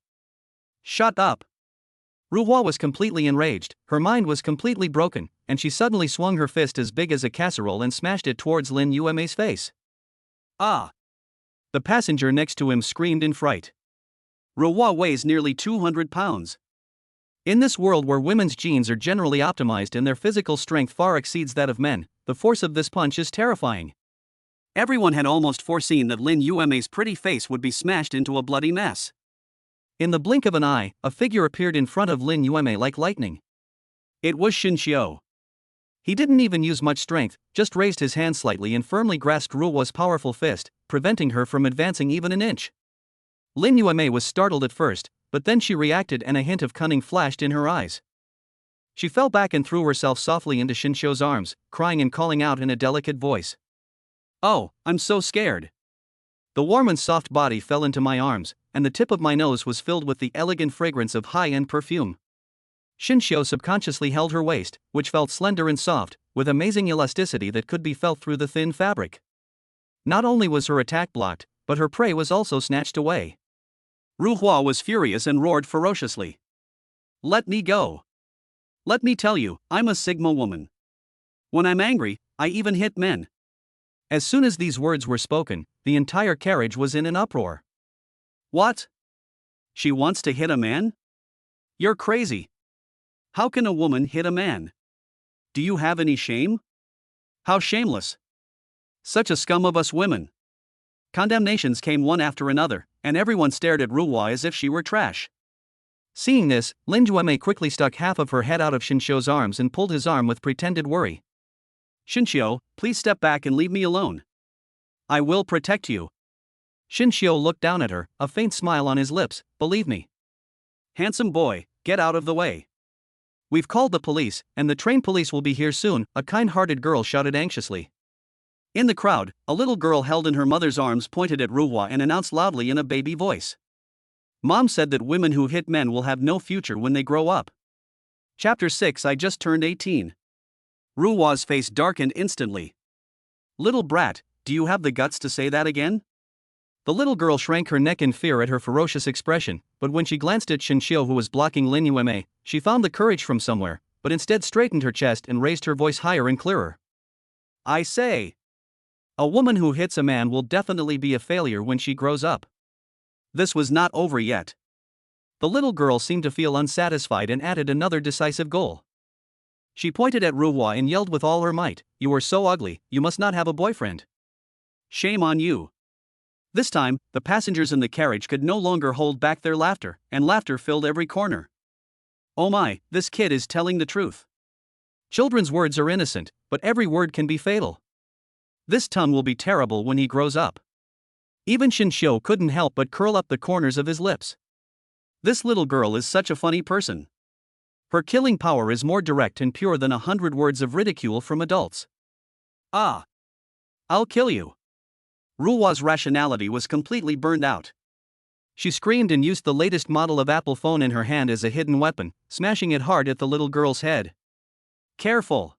Shut up. Ruwa was completely enraged, her mind was completely broken, and she suddenly swung her fist as big as a casserole and smashed it towards Lin Yueme's face. Ah! The passenger next to him screamed in fright. Ruwa weighs nearly 200 pounds. In this world where women's genes are generally optimized and their physical strength far exceeds that of men, the force of this punch is terrifying. Everyone had almost foreseen that Lin Yueme's pretty face would be smashed into a bloody mess. In the blink of an eye, a figure appeared in front of Lin Yueme like lightning. It was Shinshio. He didn't even use much strength, just raised his hand slightly and firmly grasped Ruwa's powerful fist, preventing her from advancing even an inch. Lin Yueme was startled at first, but then she reacted and a hint of cunning flashed in her eyes. She fell back and threw herself softly into Shinshio's arms, crying and calling out in a delicate voice. Oh, I'm so scared. The warm and soft body fell into my arms, and the tip of my nose was filled with the elegant fragrance of high-end perfume. Shinshio subconsciously held her waist, which felt slender and soft, with amazing elasticity that could be felt through the thin fabric. Not only was her attack blocked, but her prey was also snatched away. Ruhua was furious and roared ferociously. Let me go. Let me tell you, I'm a Sigma woman. When I'm angry, I even hit men. As soon as these words were spoken, the entire carriage was in an uproar. What? She wants to hit a man? You're crazy. How can a woman hit a man? Do you have any shame? How shameless. Such a scum of us women. Condemnations came one after another, and everyone stared at Ruwa as if she were trash. Seeing this, Lin Yueme quickly stuck half of her head out of Shinshio's arms and pulled his arm with pretended worry. Shinshio, please step back and leave me alone. I will protect you. Shinshio looked down at her, a faint smile on his lips. Believe me. Handsome boy, get out of the way. We've called the police, and the train police will be here soon, a kind-hearted girl shouted anxiously. In the crowd, a little girl held in her mother's arms pointed at Ruhwa and announced loudly in a baby voice. Mom said that women who hit men will have no future when they grow up. Chapter 6 I just turned 18. Ruhwa's face darkened instantly. Little brat, do you have the guts to say that again? The little girl shrank her neck in fear at her ferocious expression, but when she glanced at Shinshio who was blocking Lin Yueme, she found the courage from somewhere, but instead straightened her chest and raised her voice higher and clearer. I say. A woman who hits a man will definitely be a failure when she grows up. This was not over yet. The little girl seemed to feel unsatisfied and added another decisive goal. She pointed at Ruhwa and yelled with all her might, "You are so ugly, you must not have a boyfriend. Shame on you." This time, the passengers in the carriage could no longer hold back their laughter, and laughter filled every corner. Oh my, this kid is telling the truth. Children's words are innocent, but every word can be fatal. This Tun will be terrible when he grows up. Even Shinshio couldn't help but curl up the corners of his lips. This little girl is such a funny person. Her killing power is more direct and pure than 100 words of ridicule from adults. Ah! I'll kill you. Ruhwa's rationality was completely burned out. She screamed and used the latest model of Apple phone in her hand as a hidden weapon, smashing it hard at the little girl's head. Careful!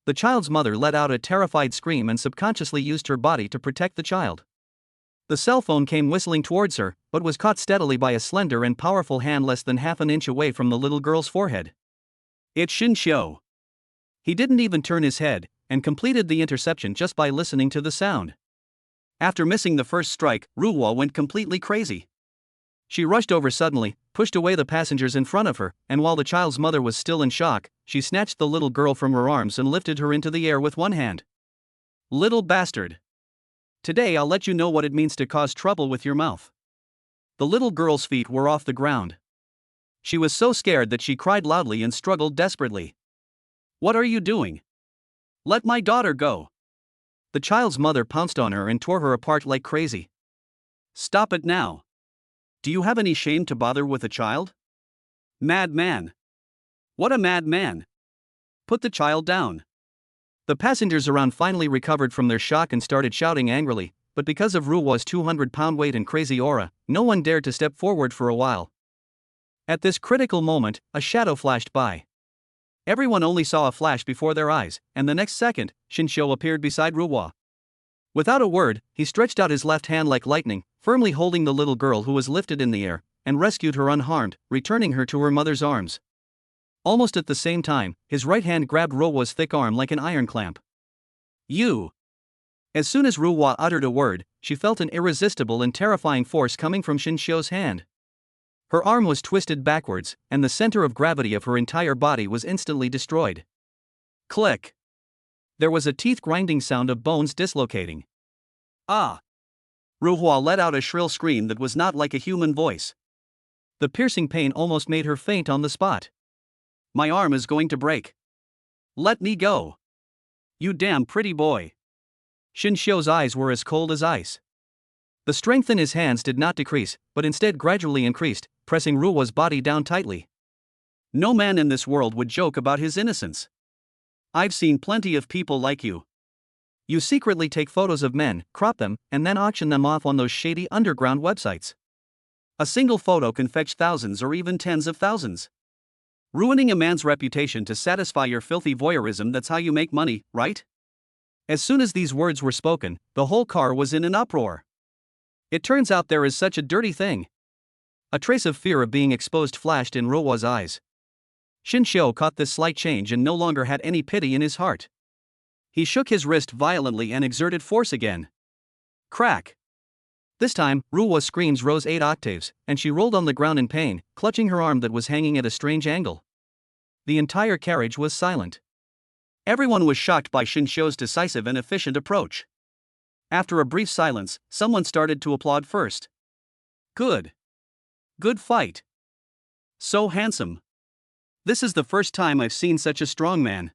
The child's mother let out a terrified scream and subconsciously used her body to protect the child. The cell phone came whistling towards her, but was caught steadily by a slender and powerful hand less than half an inch away from the little girl's forehead. It's Shinshio. He didn't even turn his head, and completed the interception just by listening to the sound. After missing the first strike, Ruhwa went completely crazy. She rushed over suddenly, pushed away the passengers in front of her, and while the child's mother was still in shock, she snatched the little girl from her arms and lifted her into the air with one hand. Little bastard. Today I'll let you know what it means to cause trouble with your mouth. The little girl's feet were off the ground. She was so scared that she cried loudly and struggled desperately. What are you doing? Let my daughter go. The child's mother pounced on her and tore her apart like crazy. Stop it now. Do you have any shame to bother with a child? Mad man. What a mad man. Put the child down. The passengers around finally recovered from their shock and started shouting angrily, but because of Ruhwa's 200-pound weight and crazy aura, no one dared to step forward for a while. At this critical moment, a shadow flashed by. Everyone only saw a flash before their eyes, and the next second, Shinshio appeared beside Ruhwa. Without a word, he stretched out his left hand like lightning, firmly holding the little girl who was lifted in the air, and rescued her unharmed, returning her to her mother's arms. Almost at the same time, his right hand grabbed Ruhwa's thick arm like an iron clamp. You! As soon as Ruhwa uttered a word, she felt an irresistible and terrifying force coming from Shinshio's hand. Her arm was twisted backwards, and the center of gravity of her entire body was instantly destroyed. Click! There was a teeth-grinding sound of bones dislocating. Ah! Ruhwa let out a shrill scream that was not like a human voice. The piercing pain almost made her faint on the spot. My arm is going to break. Let me go. You damn pretty boy. Shinshio's eyes were as cold as ice. The strength in his hands did not decrease, but instead gradually increased, pressing Ruhwa's body down tightly. No man in this world would joke about his innocence. I've seen plenty of people like you. You secretly take photos of men, crop them, and then auction them off on those shady underground websites. A single photo can fetch thousands or even tens of thousands. Ruining a man's reputation to satisfy your filthy voyeurism, that's how you make money, right? As soon as these words were spoken, the whole car was in an uproar. It turns out there is such a dirty thing. A trace of fear of being exposed flashed in Ruhwa's eyes. Shinshio caught this slight change and no longer had any pity in his heart. He shook his wrist violently and exerted force again. Crack! This time, Ruhwa's screams rose 8 octaves, and she rolled on the ground in pain, clutching her arm that was hanging at a strange angle. The entire carriage was silent. Everyone was shocked by Shinshio's decisive and efficient approach. After a brief silence, someone started to applaud first. Good. Good fight. So handsome. This is the first time I've seen such a strong man.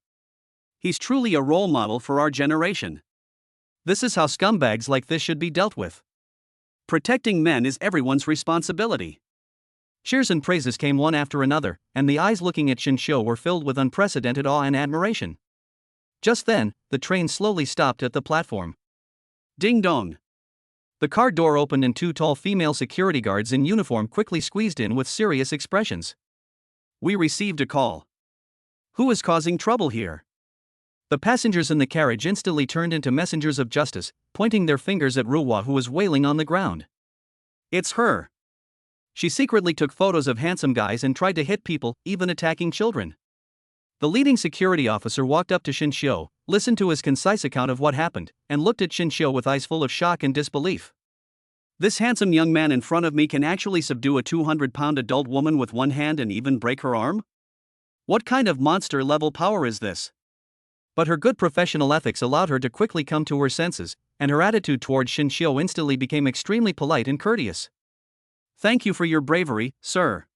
He's truly a role model for our generation. This is how scumbags like this should be dealt with. Protecting men is everyone's responsibility. Cheers and praises came one after another, and the eyes looking at Shinshio were filled with unprecedented awe and admiration. Just then, the train slowly stopped at the platform. Ding dong! The car door opened and two tall female security guards in uniform quickly squeezed in with serious expressions. We received a call. Who is causing trouble here? The passengers in the carriage instantly turned into messengers of justice, pointing their fingers at Ruwa, who was wailing on the ground. It's her. She secretly took photos of handsome guys and tried to hit people, even attacking children. The leading security officer walked up to Shinshio, listened to his concise account of what happened, and looked at Shinshio with eyes full of shock and disbelief. This handsome young man in front of me can actually subdue a 200-pound adult woman with one hand and even break her arm? What kind of monster-level power is this? But her good professional ethics allowed her to quickly come to her senses, and her attitude towards Shinshio instantly became extremely polite and courteous. Thank you for your bravery, sir.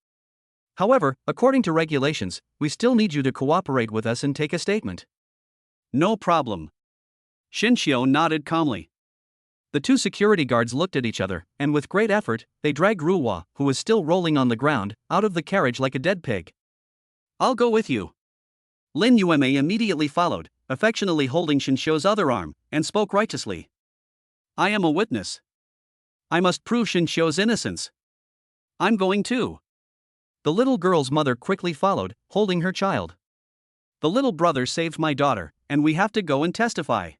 However, according to regulations, we still need you to cooperate with us and take a statement. No problem. Shinshio nodded calmly. The two security guards looked at each other, and with great effort, they dragged Ruwa, who was still rolling on the ground, out of the carriage like a dead pig. I'll go with you. Lin Yueme immediately followed, affectionately holding Shinshio's other arm, and spoke righteously. I am a witness. I must prove Shinshio's innocence. I'm going too. The little girl's mother quickly followed, holding her child. The little brother saved my daughter, and we have to go and testify.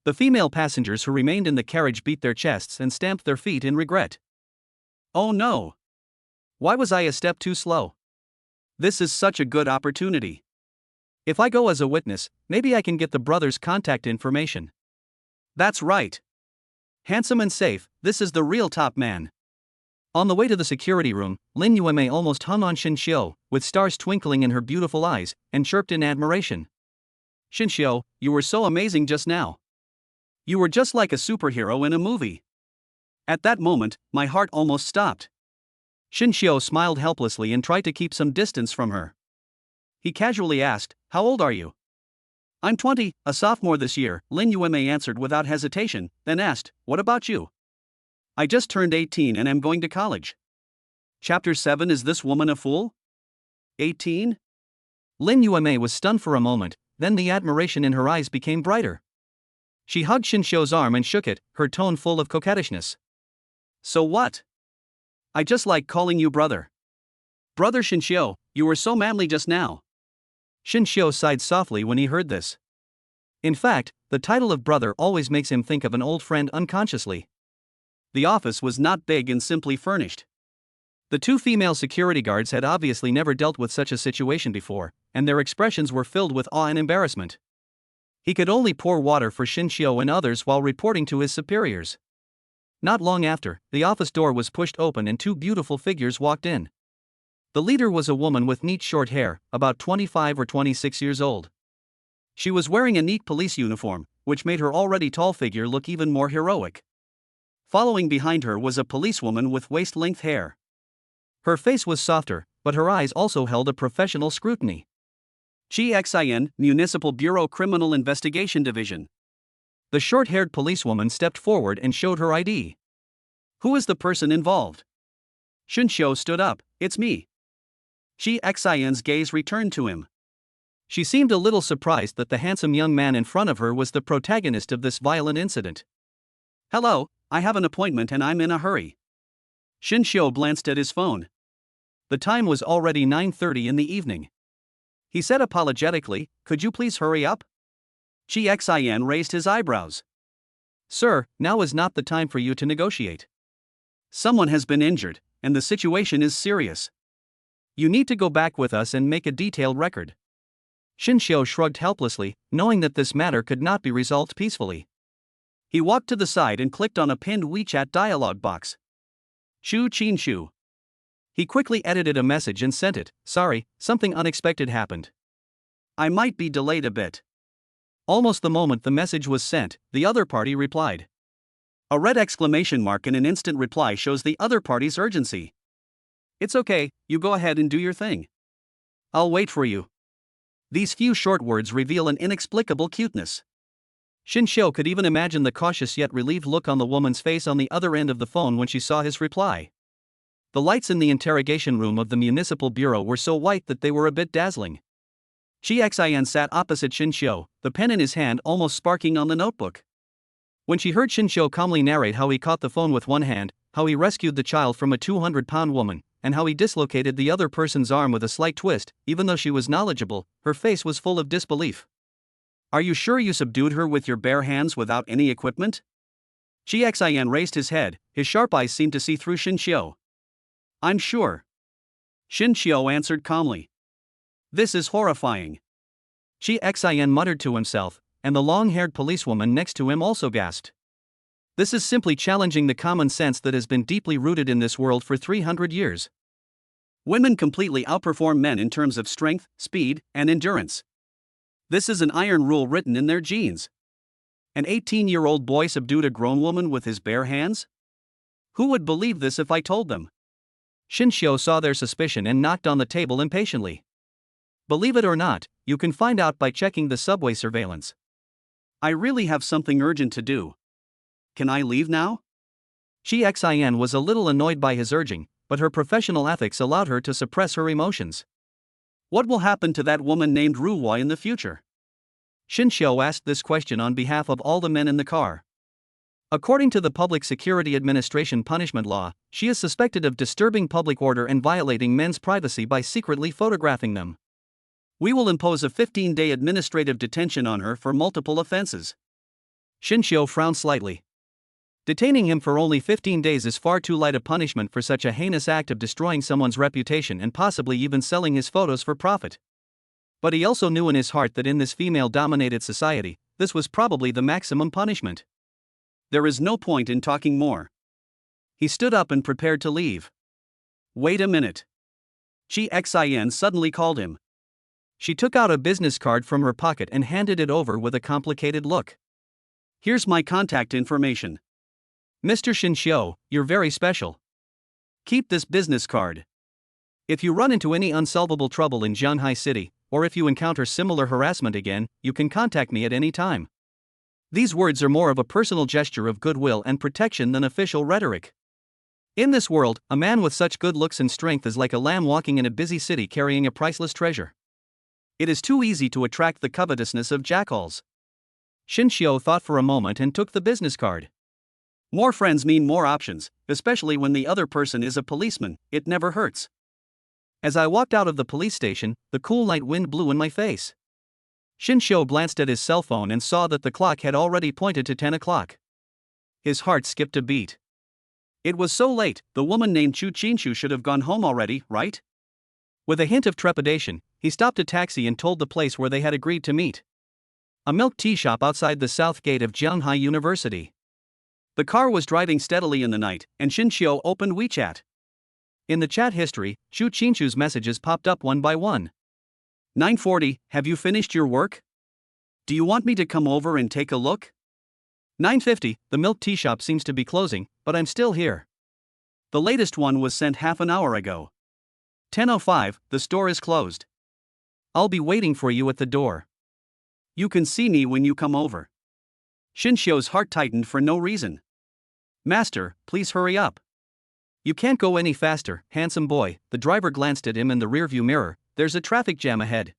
The female passengers who remained in the carriage beat their chests and stamped their feet in regret. Oh no! Why was I a step too slow? This is such a good opportunity. If I go as a witness, maybe I can get the brother's contact information. That's right. Handsome and safe, this is the real top man. On the way to the security room, Lin Yueme almost hung on Shinshio, with stars twinkling in her beautiful eyes, and chirped in admiration. Shinshio, you were so amazing just now. You were just like a superhero in a movie. At that moment, my heart almost stopped. Shinshio smiled helplessly and tried to keep some distance from her. He casually asked, How old are you? I'm 20, a sophomore this year, Lin Yueme answered without hesitation, then asked, What about you? I just turned 18 and am going to college. Chapter 7 Is this woman a fool? 18? Lin Yueme was stunned for a moment, then the admiration in her eyes became brighter. She hugged Shinshio's arm and shook it, her tone full of coquettishness. So what? I just like calling you brother. Brother Shinshio, you were so manly just now. Shinshio sighed softly when he heard this. In fact, the title of brother always makes him think of an old friend unconsciously. The office was not big and simply furnished. The two female security guards had obviously never dealt with such a situation before, and their expressions were filled with awe and embarrassment. He could only pour water for Shinshio and others while reporting to his superiors. Not long after, the office door was pushed open and two beautiful figures walked in. The leader was a woman with neat short hair, about 25 or 26 years old. She was wearing a neat police uniform, which made her already tall figure look even more heroic. Following behind her was a policewoman with waist-length hair. Her face was softer, but her eyes also held a professional scrutiny. GXIN, Municipal Bureau Criminal Investigation Division. The short-haired policewoman stepped forward and showed her ID. Who is the person involved? Shinshio stood up. It's me. GXIN's gaze returned to him. She seemed a little surprised that the handsome young man in front of her was the protagonist of this violent incident. Hello, I have an appointment and I'm in a hurry. Shinshio glanced at his phone. The time was already 9:30 in the evening. He said apologetically, Could you please hurry up? GXIN raised his eyebrows. Sir, now is not the time for you to negotiate. Someone has been injured, and the situation is serious. You need to go back with us and make a detailed record. Shinshio shrugged helplessly, knowing that this matter could not be resolved peacefully. He walked to the side and clicked on a pinned WeChat dialog box. Shu Chin Shu. He quickly edited a message and sent it. Sorry, something unexpected happened. I might be delayed a bit. Almost the moment the message was sent, the other party replied. A red exclamation mark in an instant reply shows the other party's urgency. It's okay, you go ahead and do your thing. I'll wait for you. These few short words reveal an inexplicable cuteness. Shinshio could even imagine the cautious yet relieved look on the woman's face on the other end of the phone when she saw his reply. The lights in the interrogation room of the municipal bureau were so white that they were a bit dazzling. Chi Xian sat opposite Shin Xiu, the pen in his hand almost sparking on the notebook. When she heard Shin Xiu calmly narrate how he caught the phone with one hand, how he rescued the child from a 200-pound woman, and how he dislocated the other person's arm with a slight twist, even though she was knowledgeable, her face was full of disbelief. "Are you sure you subdued her with your bare hands without any equipment?" Chi Xian raised his head, his sharp eyes seemed to see through Shin Xiu. "I'm sure." Shin Xiu answered calmly. "This is horrifying." Chi Xian muttered to himself, and the long-haired policewoman next to him also gasped. This is simply challenging the common sense that has been deeply rooted in this world for 300 years. Women completely outperform men in terms of strength, speed, and endurance. This is an iron rule written in their genes. An 18-year-old boy subdued a grown woman with his bare hands? Who would believe this if I told them? Shin Xiu saw their suspicion and knocked on the table impatiently. Believe it or not, you can find out by checking the subway surveillance. I really have something urgent to do. Can I leave now? Chi Xian was a little annoyed by his urging, but her professional ethics allowed her to suppress her emotions. What will happen to that woman named Ru Wei in the future? Shin Xiu asked this question on behalf of all the men in the car. According to the Public Security Administration punishment law, she is suspected of disturbing public order and violating men's privacy by secretly photographing them. We will impose a 15-day administrative detention on her for multiple offenses. Shin Xiu frowned slightly. Detaining him for only 15 days is far too light a punishment for such a heinous act of destroying someone's reputation and possibly even selling his photos for profit. But he also knew in his heart that in this female-dominated society, this was probably the maximum punishment. There is no point in talking more. He stood up and prepared to leave. Wait a minute. Chi Xian suddenly called him. She took out a business card from her pocket and handed it over with a complicated look. Here's my contact information. Mr. Shin Xiu, you're very special. Keep this business card. If you run into any unsolvable trouble in Jianghai City, or if you encounter similar harassment again, you can contact me at any time. These words are more of a personal gesture of goodwill and protection than official rhetoric. In this world, a man with such good looks and strength is like a lamb walking in a busy city carrying a priceless treasure. It is too easy to attract the covetousness of jackals. Shin Xiu thought for a moment and took the business card. More friends mean more options, especially when the other person is a policeman, it never hurts. As I walked out of the police station, the cool night wind blew in my face. Shin Xiu glanced at his cell phone and saw that the clock had already pointed to 10 o'clock. His heart skipped a beat. It was so late, the woman named Chu Qinshu should have gone home already, right? With a hint of trepidation, he stopped a taxi and told the place where they had agreed to meet. A milk tea shop outside the south gate of Jianghai University. The car was driving steadily in the night, and Shin Xiu opened WeChat. In the chat history, Chu Qinshu's messages popped up one by one. 9:40, have you finished your work? Do you want me to come over and take a look? 9:50, the milk tea shop seems to be closing, but I'm still here. The latest one was sent half an hour ago. 10:05, the store is closed. I'll be waiting for you at the door. You can see me when you come over. Shin Xiu's heart tightened for no reason. Master, please hurry up. You can't go any faster, handsome boy. The driver glanced at him in the rearview mirror. There's a traffic jam ahead.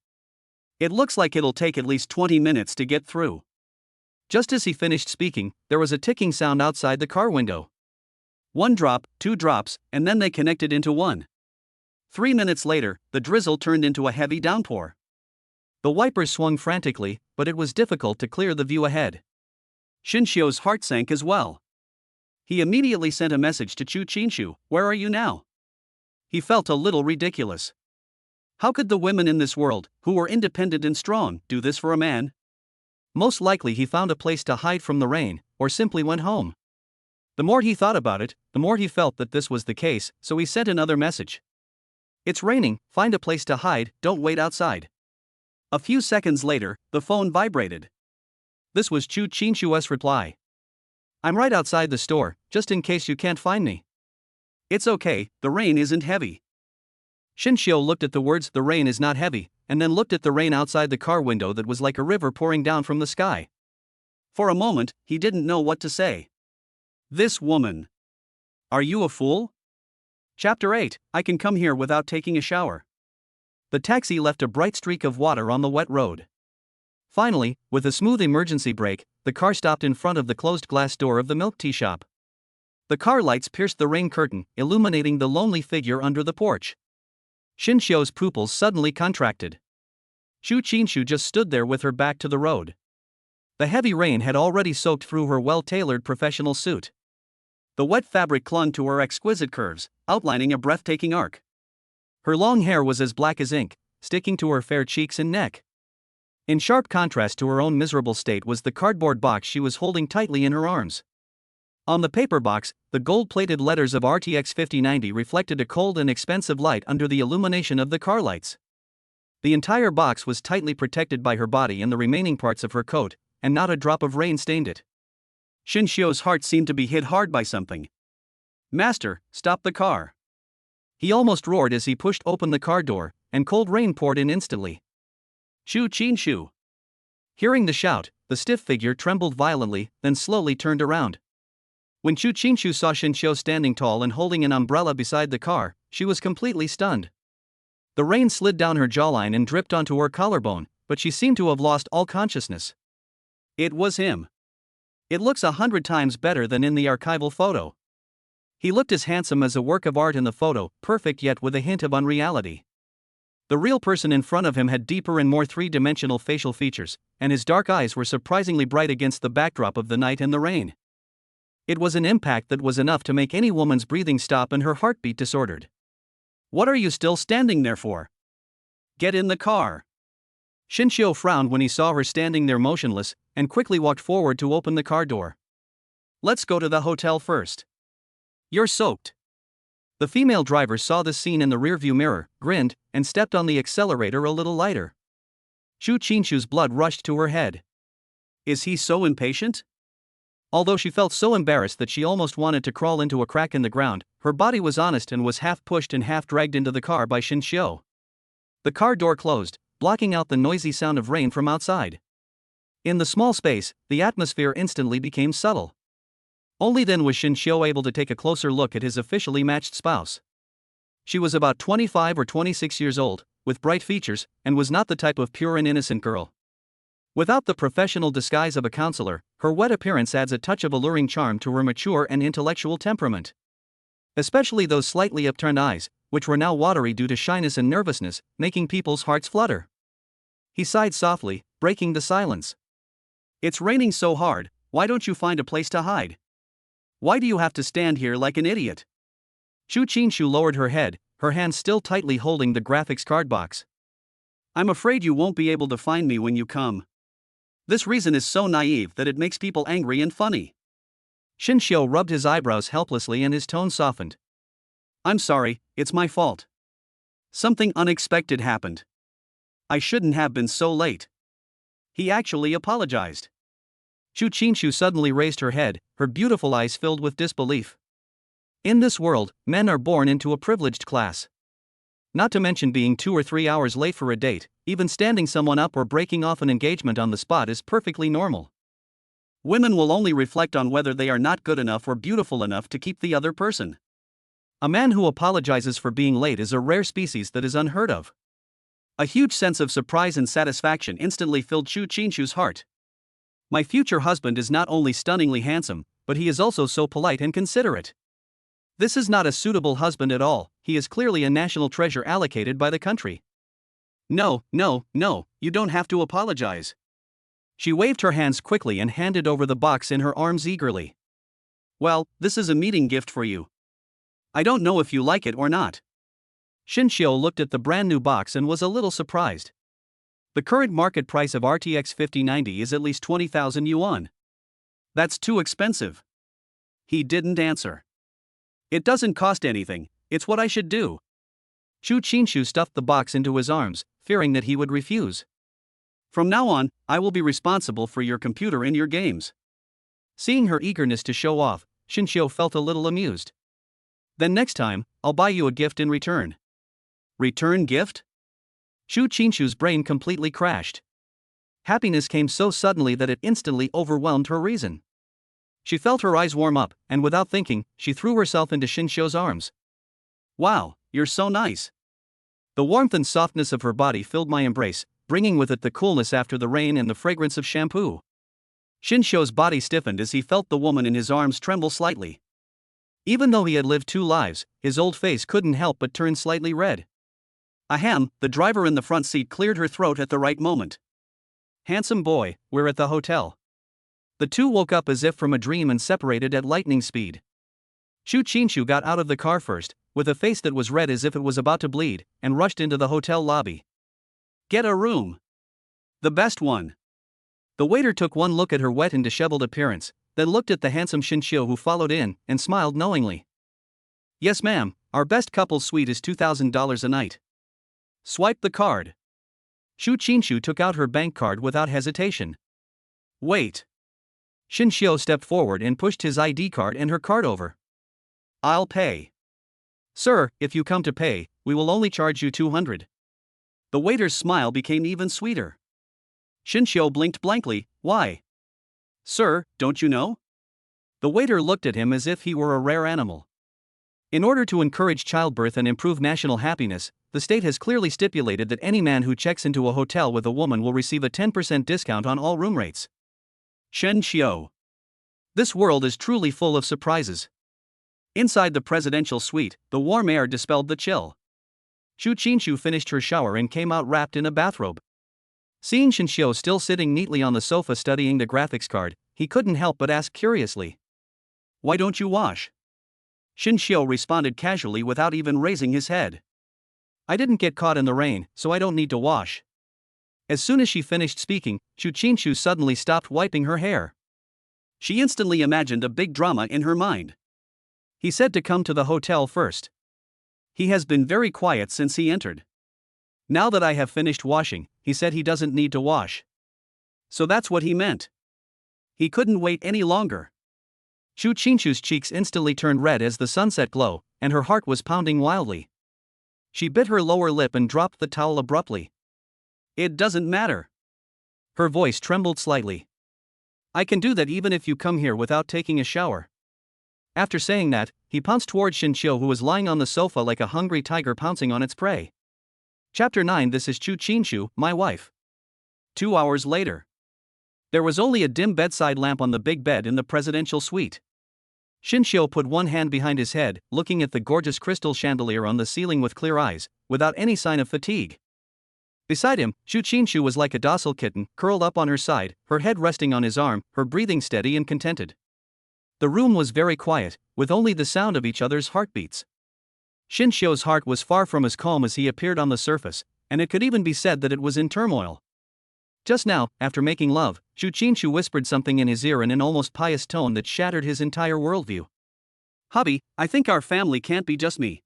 It looks like it'll take at least 20 minutes to get through. Just as he finished speaking, there was a ticking sound outside the car window. 1 drop, 2 drops, and then they connected into one. 3 minutes later, the drizzle turned into a heavy downpour. The wipers swung frantically, but it was difficult to clear the view ahead. Shin Xiu's heart sank as well. He immediately sent a message to Chu Qinshu, where are you now? He felt a little ridiculous. How could the women in this world, who were independent and strong, do this for a man? Most likely he found a place to hide from the rain, or simply went home. The more he thought about it, the more he felt that this was the case, so he sent another message. It's raining, find a place to hide, don't wait outside. A few seconds later, the phone vibrated. This was Chu Qinshu's reply. I'm right outside the store, just in case you can't find me. It's okay, the rain isn't heavy. Shin Xiu looked at the words the rain is not heavy, and then looked at the rain outside the car window that was like a river pouring down from the sky. For a moment, he didn't know what to say. This woman. Are you a fool? Chapter 8, I can come here without taking a shower. The taxi left a bright streak of water on the wet road. Finally, with a smooth emergency brake, the car stopped in front of the closed glass door of the milk tea shop. The car lights pierced the rain curtain, illuminating the lonely figure under the porch. Shinshio's pupils suddenly contracted. Shu Qinshu just stood there with her back to the road. The heavy rain had already soaked through her well-tailored professional suit. The wet fabric clung to her exquisite curves, outlining a breathtaking arc. Her long hair was as black as ink, sticking to her fair cheeks and neck. In sharp contrast to her own miserable state was the cardboard box she was holding tightly in her arms. On the paper box, the gold-plated letters of RTX 5090 reflected a cold and expensive light under the illumination of the car lights. The entire box was tightly protected by her body and the remaining parts of her coat, and not a drop of rain stained it. Shinshio's heart seemed to be hit hard by something. "Master, stop the car!" He almost roared as he pushed open the car door, and cold rain poured in instantly. "Shu Qinshu!" Hearing the shout, the stiff figure trembled violently, then slowly turned around. When Shu Qinshu saw Shinshio standing tall and holding an umbrella beside the car, she was completely stunned. The rain slid down her jawline and dripped onto her collarbone, but she seemed to have lost all consciousness. It was him. It looks 100 times better than in the archival photo. He looked as handsome as a work of art in the photo, perfect yet with a hint of unreality. The real person in front of him had deeper and more three-dimensional facial features, and his dark eyes were surprisingly bright against the backdrop of the night and the rain. It was an impact that was enough to make any woman's breathing stop and her heartbeat disordered. "What are you still standing there for? Get in the car." Shinshio frowned when he saw her standing there motionless, and quickly walked forward to open the car door. "Let's go to the hotel first. You're soaked." The female driver saw this scene in the rearview mirror, grinned, and stepped on the accelerator a little lighter. Shu Qinshu's blood rushed to her head. Is he so impatient? Although she felt so embarrassed that she almost wanted to crawl into a crack in the ground, her body was honest and was half pushed and half dragged into the car by Shinshio. The car door closed, blocking out the noisy sound of rain from outside. In the small space, the atmosphere instantly became subtle. Only then was Shinshio able to take a closer look at his officially matched spouse. She was about 25 or 26 years old, with bright features, and was not the type of pure and innocent girl. Without the professional disguise of a counselor, her wet appearance adds a touch of alluring charm to her mature and intellectual temperament. Especially those slightly upturned eyes, which were now watery due to shyness and nervousness, making people's hearts flutter. He sighed softly, breaking the silence. "It's raining so hard, why don't you find a place to hide? Why do you have to stand here like an idiot?" Shu Qinshu lowered her head, her hand still tightly holding the graphics card box. "I'm afraid you won't be able to find me when you come. This reason is so naive that it makes people angry and funny." Shinshio rubbed his eyebrows helplessly and his tone softened. "I'm sorry, it's my fault. Something unexpected happened. I shouldn't have been so late." He actually apologized. Shu Qinshu suddenly raised her head, her beautiful eyes filled with disbelief. In this world, men are born into a privileged class. Not to mention being 2 or 3 hours late for a date, even standing someone up or breaking off an engagement on the spot is perfectly normal. Women will only reflect on whether they are not good enough or beautiful enough to keep the other person. A man who apologizes for being late is a rare species that is unheard of. A huge sense of surprise and satisfaction instantly filled Shu Qinshu's heart. My future husband is not only stunningly handsome, but he is also so polite and considerate. This is not a suitable husband at all, he is clearly a national treasure allocated by the country. No, you don't have to apologize. She waved her hands quickly and handed over the box in her arms eagerly. Well, this is a meeting gift for you. I don't know if you like it or not. Shinshio looked at the brand new box and was a little surprised. The current market price of RTX 5090 is at least 20,000 yuan. That's too expensive. He didn't answer. It doesn't cost anything, it's what I should do. Shu Qinshu stuffed the box into his arms, fearing that he would refuse. From now on, I will be responsible for your computer and your games. Seeing her eagerness to show off, Shinshio felt a little amused. Then next time, I'll buy you a gift in return. Return gift? Shu Qinshu's brain completely crashed. Happiness came so suddenly that it instantly overwhelmed her reason. She felt her eyes warm up, and without thinking, she threw herself into Shinshio's arms. Wow, you're so nice. The warmth and softness of her body filled my embrace, bringing with it the coolness after the rain and the fragrance of shampoo. Shinshio's body stiffened as he felt the woman in his arms tremble slightly. Even though he had lived 2 lives, his old face couldn't help but turn slightly red. Ahem, the driver in the front seat cleared her throat at the right moment. Handsome boy, we're at the hotel. The two woke up as if from a dream and separated at lightning speed. Shu Qinshu got out of the car first, with a face that was red as if it was about to bleed, and rushed into the hotel lobby. Get a room. The best one. The waiter took one look at her wet and disheveled appearance, then looked at the handsome Shinshio who followed in, and smiled knowingly. Yes ma'am, our best couple's suite is $2,000 a night. Swipe the card. Shu Qinshu took out her bank card without hesitation. Wait. Shinshio stepped forward and pushed his ID card and her card over. I'll pay. Sir, if you come to pay, we will only charge you 200. The waiter's smile became even sweeter. Shinshio blinked blankly. Why? Sir, don't you know? The waiter looked at him as if he were a rare animal. In order to encourage childbirth and improve national happiness, the state has clearly stipulated that any man who checks into a hotel with a woman will receive a 10% discount on all room rates. Shinshio. This world is truly full of surprises. Inside the presidential suite, the warm air dispelled the chill. Shu Qinshu finished her shower and came out wrapped in a bathrobe. Seeing Shinshio still sitting neatly on the sofa studying the graphics card, he couldn't help but ask curiously. Why don't you wash? Shinshio responded casually without even raising his head. I didn't get caught in the rain, so I don't need to wash. As soon as she finished speaking, Shu Qinshu suddenly stopped wiping her hair. She instantly imagined a big drama in her mind. He said to come to the hotel first. He has been very quiet since he entered. Now that I have finished washing, he said he doesn't need to wash. So that's what he meant. He couldn't wait any longer. Shu Qinshu's cheeks instantly turned red as the sunset glow, and her heart was pounding wildly. She bit her lower lip and dropped the towel abruptly. It doesn't matter. Her voice trembled slightly. I can do that even if you come here without taking a shower. After saying that, he pounced towards Shinshio who was lying on the sofa like a hungry tiger pouncing on its prey. Chapter 9. This is Shu Qinshu, my wife. 2 hours later. There was only a dim bedside lamp on the big bed in the presidential suite. Shinshio put one hand behind his head, looking at the gorgeous crystal chandelier on the ceiling with clear eyes, without any sign of fatigue. Beside him, Shu Qinshu was like a docile kitten, curled up on her side, her head resting on his arm, her breathing steady and contented. The room was very quiet, with only the sound of each other's heartbeats. Shinshio's heart was far from as calm as he appeared on the surface, and it could even be said that it was in turmoil. Just now, after making love, Shu Qinshu whispered something in his ear in an almost pious tone that shattered his entire worldview. Hubby, I think our family can't be just me.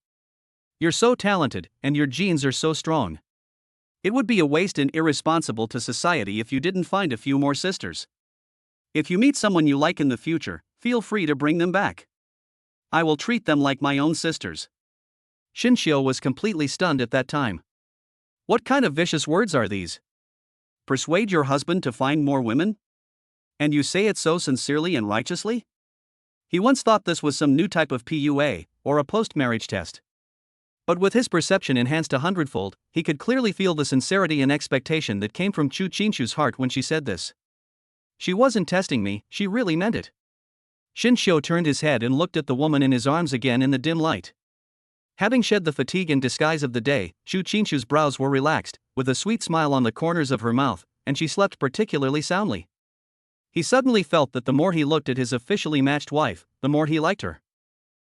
You're so talented, and your genes are so strong. It would be a waste and irresponsible to society if you didn't find a few more sisters. If you meet someone you like in the future, feel free to bring them back. I will treat them like my own sisters. Shinshio was completely stunned at that time. What kind of vicious words are these? Persuade your husband to find more women? And you say it so sincerely and righteously? He once thought this was some new type of PUA, or a post-marriage test. But with his perception enhanced 100-fold, he could clearly feel the sincerity and expectation that came from Shu Qinshu's heart when she said this. She wasn't testing me, she really meant it. Shinshio turned his head and looked at the woman in his arms again in the dim light. Having shed the fatigue and disguise of the day, Shu Qinshu's brows were relaxed, with a sweet smile on the corners of her mouth, and she slept particularly soundly. He suddenly felt that the more he looked at his officially matched wife, the more he liked her.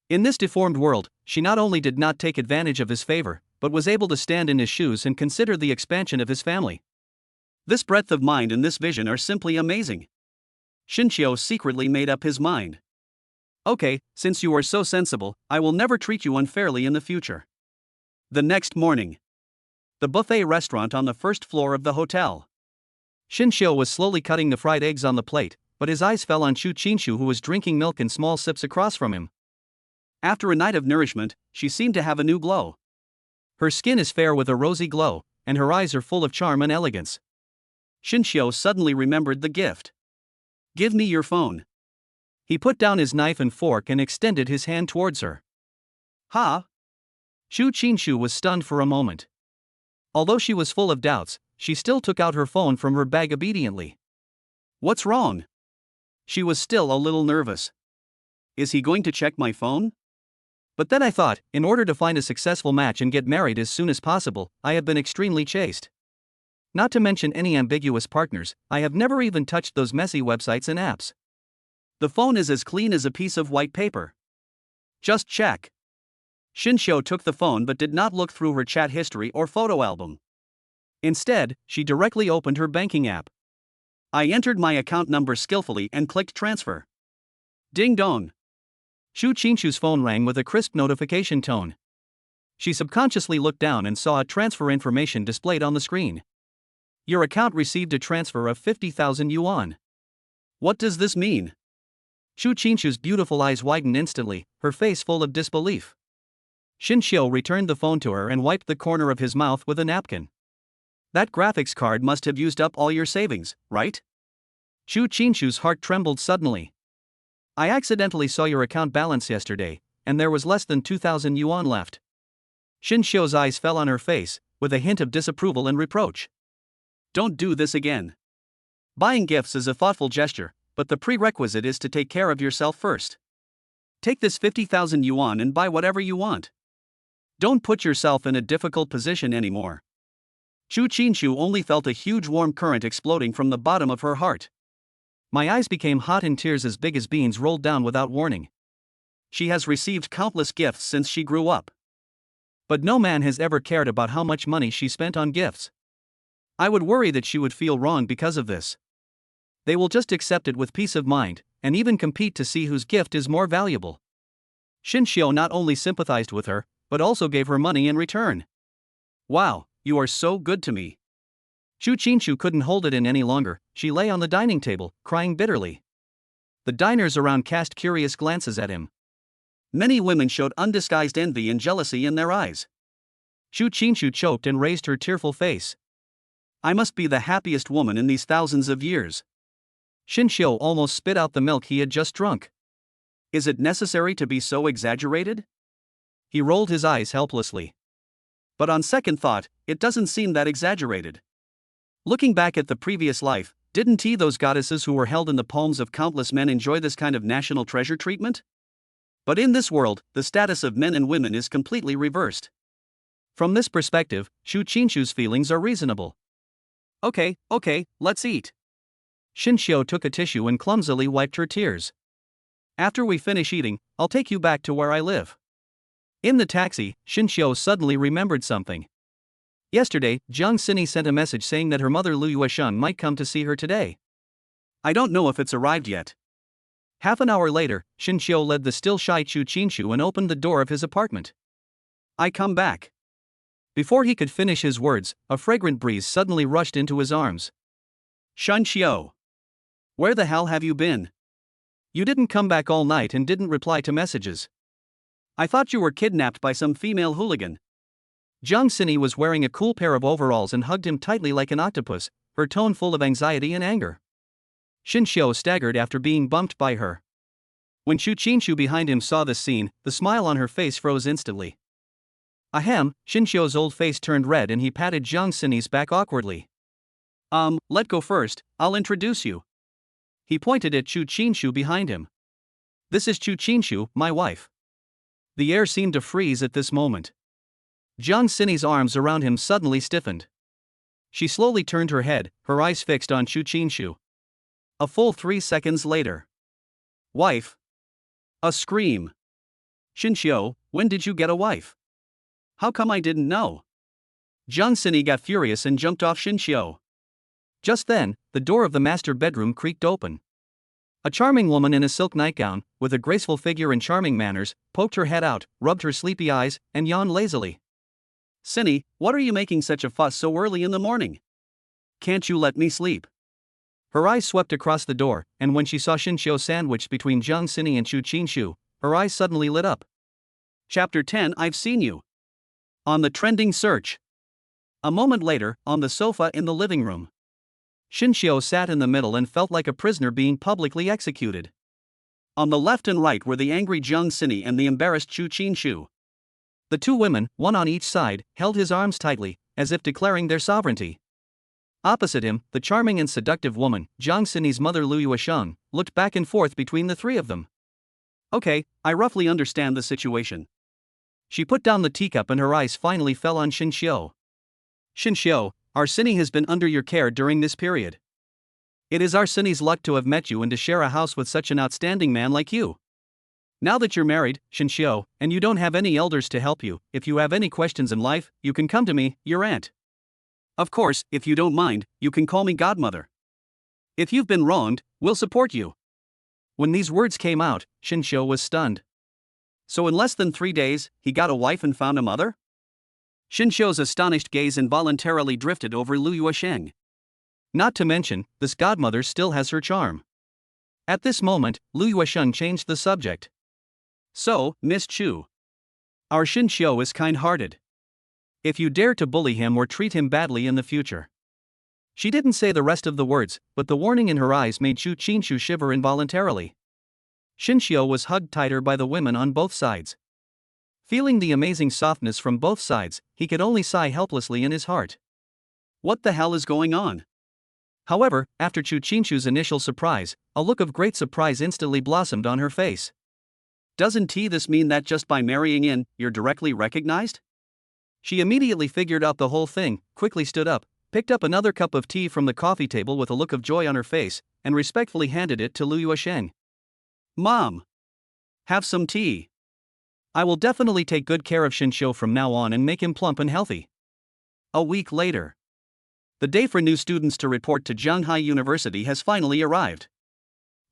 In this deformed world, she not only did not take advantage of his favor, but was able to stand in his shoes and consider the expansion of his family. This breadth of mind and this vision are simply amazing. Shinshio secretly made up his mind. Okay, since you are so sensible, I will never treat you unfairly in the future. The next morning. The buffet restaurant on the first floor of the hotel. Shinshio was slowly cutting the fried eggs on the plate, but his eyes fell on Shu Qinshu who was drinking milk in small sips across from him. After a night of nourishment, she seemed to have a new glow. Her skin is fair with a rosy glow, and her eyes are full of charm and elegance. Shinshio suddenly remembered the gift. Give me your phone. He put down his knife and fork and extended his hand towards her. Ha! Shu Qinshu was stunned for a moment. Although she was full of doubts, she still took out her phone from her bag obediently. What's wrong? She was still a little nervous. Is he going to check my phone? But then I thought, in order to find a successful match and get married as soon as possible, I have been extremely chaste. Not to mention any ambiguous partners, I have never even touched those messy websites and apps. The phone is as clean as a piece of white paper. Just check. Shinshio took the phone but did not look through her chat history or photo album. Instead, she directly opened her banking app. I entered my account number skillfully and clicked transfer. Ding dong. Shu Qinshu's phone rang with a crisp notification tone. She subconsciously looked down and saw a transfer information displayed on the screen. Your account received a transfer of 50,000 yuan. What does this mean? Shu Qinshu's beautiful eyes widened instantly, her face full of disbelief. Shinshio returned the phone to her and wiped the corner of his mouth with a napkin. That graphics card must have used up all your savings, right? Shu Qinshu's heart trembled suddenly. I accidentally saw your account balance yesterday, and there was less than 2,000 yuan left. Shinshio's eyes fell on her face, with a hint of disapproval and reproach. Don't do this again. Buying gifts is a thoughtful gesture, but the prerequisite is to take care of yourself first. Take this 50,000 yuan and buy whatever you want. Don't put yourself in a difficult position anymore. Shu Qinshu only felt a huge warm current exploding from the bottom of her heart. My eyes became hot and tears as big as beans rolled down without warning. She has received countless gifts since she grew up. But no man has ever cared about how much money she spent on gifts. I would worry that she would feel wrong because of this. They will just accept it with peace of mind, and even compete to see whose gift is more valuable. Shinshio not only sympathized with her, but also gave her money in return. Wow, you are so good to me. Shu Qinshu couldn't hold it in any longer. She lay on the dining table, crying bitterly. The diners around cast curious glances at him. Many women showed undisguised envy and jealousy in their eyes. Shu Qinshu choked and raised her tearful face. I must be the happiest woman in these thousands of years. Shinshio almost spit out the milk he had just drunk. Is it necessary to be so exaggerated? He rolled his eyes helplessly. But on second thought, it doesn't seem that exaggerated. Looking back at the previous life, didn't those goddesses who were held in the palms of countless men enjoy this kind of national treasure treatment? But in this world, the status of men and women is completely reversed. From this perspective, Shu Qinshu's feelings are reasonable. Okay, let's eat. Shinshio took a tissue and clumsily wiped her tears. After we finish eating, I'll take you back to where I live. In the taxi, Shinshio suddenly remembered something. Yesterday, Jiang Xini sent a message saying that her mother Lu Yuesheng might come to see her today. I don't know if it's arrived yet. Half an hour later, Shinshio led the still shy Shu Qinshu and opened the door of his apartment. I come back. Before he could finish his words, a fragrant breeze suddenly rushed into his arms. Shinshio. Where the hell have you been? You didn't come back all night and didn't reply to messages. I thought you were kidnapped by some female hooligan. Jiang Xini was wearing a cool pair of overalls and hugged him tightly like an octopus, her tone full of anxiety and anger. Shinshio staggered after being bumped by her. When Shu Qinshu behind him saw this scene, the smile on her face froze instantly. Ahem, Shinshio's old face turned red and he patted Jiang Xini's back awkwardly. Let go first, I'll introduce you. He pointed at Shu Qinshu behind him. This is Shu Qinshu, my wife. The air seemed to freeze at this moment. Jiang Xini's arms around him suddenly stiffened. She slowly turned her head, her eyes fixed on Shu Qinshu. A full 3 seconds later. Wife. A scream. Shinshio, when did you get a wife? How come I didn't know? Jiang Xini got furious and jumped off Shinshio. Just then, the door of the master bedroom creaked open. A charming woman in a silk nightgown, with a graceful figure and charming manners, poked her head out, rubbed her sleepy eyes, and yawned lazily. Xini, what are you making such a fuss so early in the morning? Can't you let me sleep? Her eyes swept across the door, and when she saw Shinshio sandwiched between Jiang Xini and Shu Qinshu, her eyes suddenly lit up. Chapter 10 I've seen you. On the trending search. A moment later, on the sofa in the living room. Shinshio sat in the middle and felt like a prisoner being publicly executed. On the left and right were the angry Jiang Xini and the embarrassed Shu Qinshu. The two women, one on each side, held his arms tightly, as if declaring their sovereignty. Opposite him, the charming and seductive woman, Jiang Xinyi's mother Lu Yuesheng, looked back and forth between the three of them. Okay, I roughly understand the situation. She put down the teacup and her eyes finally fell on Xinxiu. Xinxiu, our Xinyi has been under your care during this period. It is our Xinyi's luck to have met you and to share a house with such an outstanding man like you. Now that you're married, Xinxiu, and you don't have any elders to help you, if you have any questions in life, you can come to me, your aunt. Of course, if you don't mind, you can call me godmother. If you've been wronged, we'll support you. When these words came out, Xinxiu was stunned. So in less than 3 days, he got a wife and found a mother? Xinxiu's astonished gaze involuntarily drifted over Lu Yuesheng. Not to mention, this godmother still has her charm. At this moment, Lu Yuesheng changed the subject. So, Miss Chu. Our Xinxiu is kind-hearted. If you dare to bully him or treat him badly in the future. She didn't say the rest of the words, but the warning in her eyes made Chu Qinshu shiver involuntarily. Xinxiu was hugged tighter by the women on both sides. Feeling the amazing softness from both sides, he could only sigh helplessly in his heart. What the hell is going on? However, after Chu Qinshu's initial surprise, a look of great surprise instantly blossomed on her face. Doesn't this mean that just by marrying in, you're directly recognized? She immediately figured out the whole thing, quickly stood up, picked up another cup of tea from the coffee table with a look of joy on her face, and respectfully handed it to Lu Yuesheng. Mom! Have some tea. I will definitely take good care of Xinxiu from now on and make him plump and healthy. A week later. The day for new students to report to Zhanghai University has finally arrived.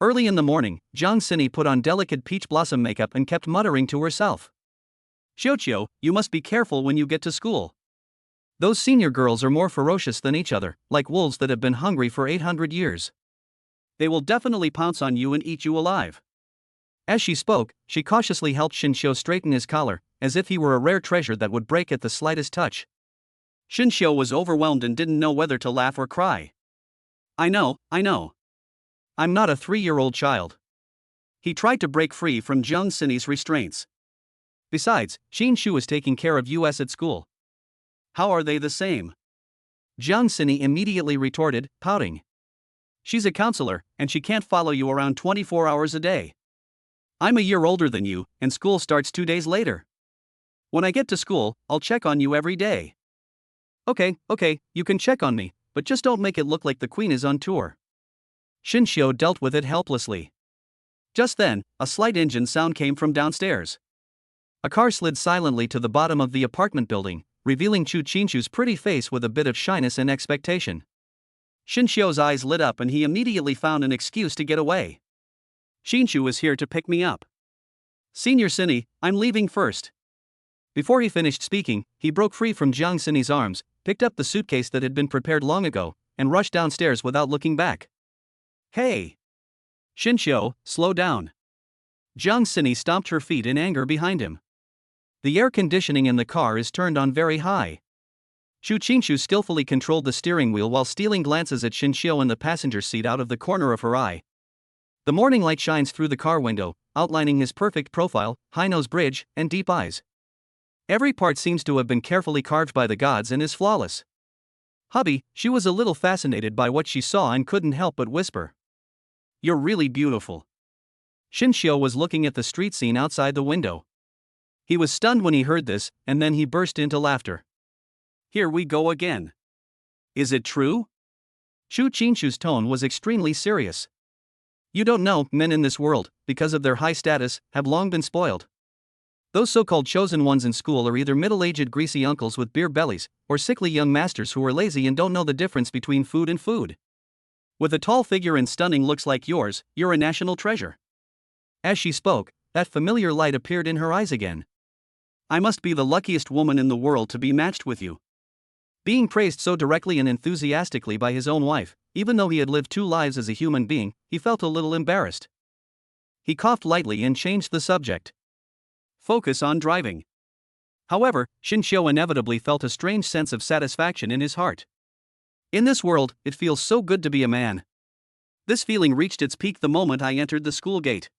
Early in the morning, Jiang Xinyi put on delicate peach blossom makeup and kept muttering to herself. Xiuqiu, you must be careful when you get to school. Those senior girls are more ferocious than each other, like wolves that have been hungry for 800 years. They will definitely pounce on you and eat you alive. As she spoke, she cautiously helped Xinxiu straighten his collar, as if he were a rare treasure that would break at the slightest touch. Xinxiu was overwhelmed and didn't know whether to laugh or cry. I know. I'm not a 3-year-old child. He tried to break free from Jiang Xinyi's restraints. Besides, Xinxiu is taking care of us at school. How are they the same? Jiang Xinyi immediately retorted, pouting. She's a counselor, and she can't follow you around 24 hours a day. I'm a year older than you, and school starts 2 days later. When I get to school, I'll check on you every day. Okay, you can check on me, but just don't make it look like the queen is on tour. Xinxiu dealt with it helplessly. Just then, a slight engine sound came from downstairs. A car slid silently to the bottom of the apartment building, revealing Chu Qinshu's pretty face with a bit of shyness and expectation. Xinxiu's eyes lit up and he immediately found an excuse to get away. Qinshu is here to pick me up. Senior Xinyi, I'm leaving first. Before he finished speaking, he broke free from Jiang Xinyi's arms, picked up the suitcase that had been prepared long ago, and rushed downstairs without looking back. Hey! Xinxiu, slow down. Jiang Xinyi stomped her feet in anger behind him. The air conditioning in the car is turned on very high. Chu Qinshu skillfully controlled the steering wheel while stealing glances at Xinxiu in the passenger seat out of the corner of her eye. The morning light shines through the car window, outlining his perfect profile, high nose bridge, and deep eyes. Every part seems to have been carefully carved by the gods and is flawless. Hubby, she was a little fascinated by what she saw and couldn't help but whisper. You're really beautiful. Xinxiu was looking at the street scene outside the window. He was stunned when he heard this, and then he burst into laughter. Here we go again. Is it true? Chu Qinshu's tone was extremely serious. You don't know, men in this world, because of their high status, have long been spoiled. Those so-called chosen ones in school are either middle-aged greasy uncles with beer bellies, or sickly young masters who are lazy and don't know the difference between food and food. With a tall figure and stunning looks like yours, you're a national treasure. As she spoke, that familiar light appeared in her eyes again. I must be the luckiest woman in the world to be matched with you. Being praised so directly and enthusiastically by his own wife, even though he had lived 2 lives as a human being, he felt a little embarrassed. He coughed lightly and changed the subject. Focus on driving. However, Xinxiu inevitably felt a strange sense of satisfaction in his heart. In this world, it feels so good to be a man. This feeling reached its peak the moment I entered the school gate.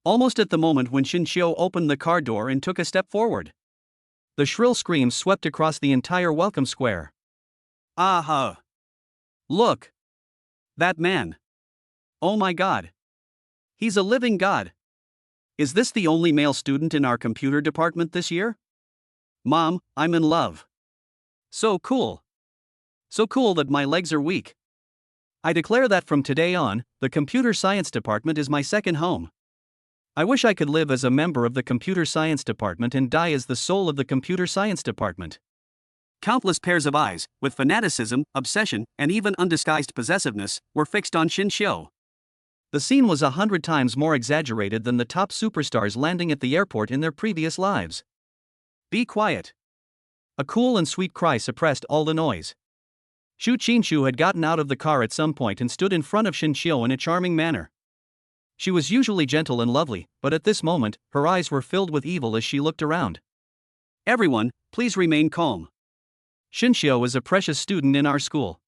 Almost at the moment when Xinxiu opened the car door and took a step forward. The shrill scream swept across the entire welcome square. Aha! Look! That man! Oh my god! He's a living god! Is this the only male student in our computer department this year? Mom, I'm in love. So cool. So cool that my legs are weak. I declare that from today on, the computer science department is my second home. I wish I could live as a member of the computer science department and die as the soul of the computer science department. Countless pairs of eyes, with fanaticism, obsession, and even undisguised possessiveness, were fixed on Shinshio. The scene was 100 times more exaggerated than the top superstars landing at the airport in their previous lives. Be quiet. A cool and sweet cry suppressed all the noise. Shu Qinshu had gotten out of the car at some point and stood in front of Shinshio in a charming manner. She was usually gentle and lovely, but at this moment, her eyes were filled with evil as she looked around. Everyone, please remain calm. Shinshio is a precious student in our school.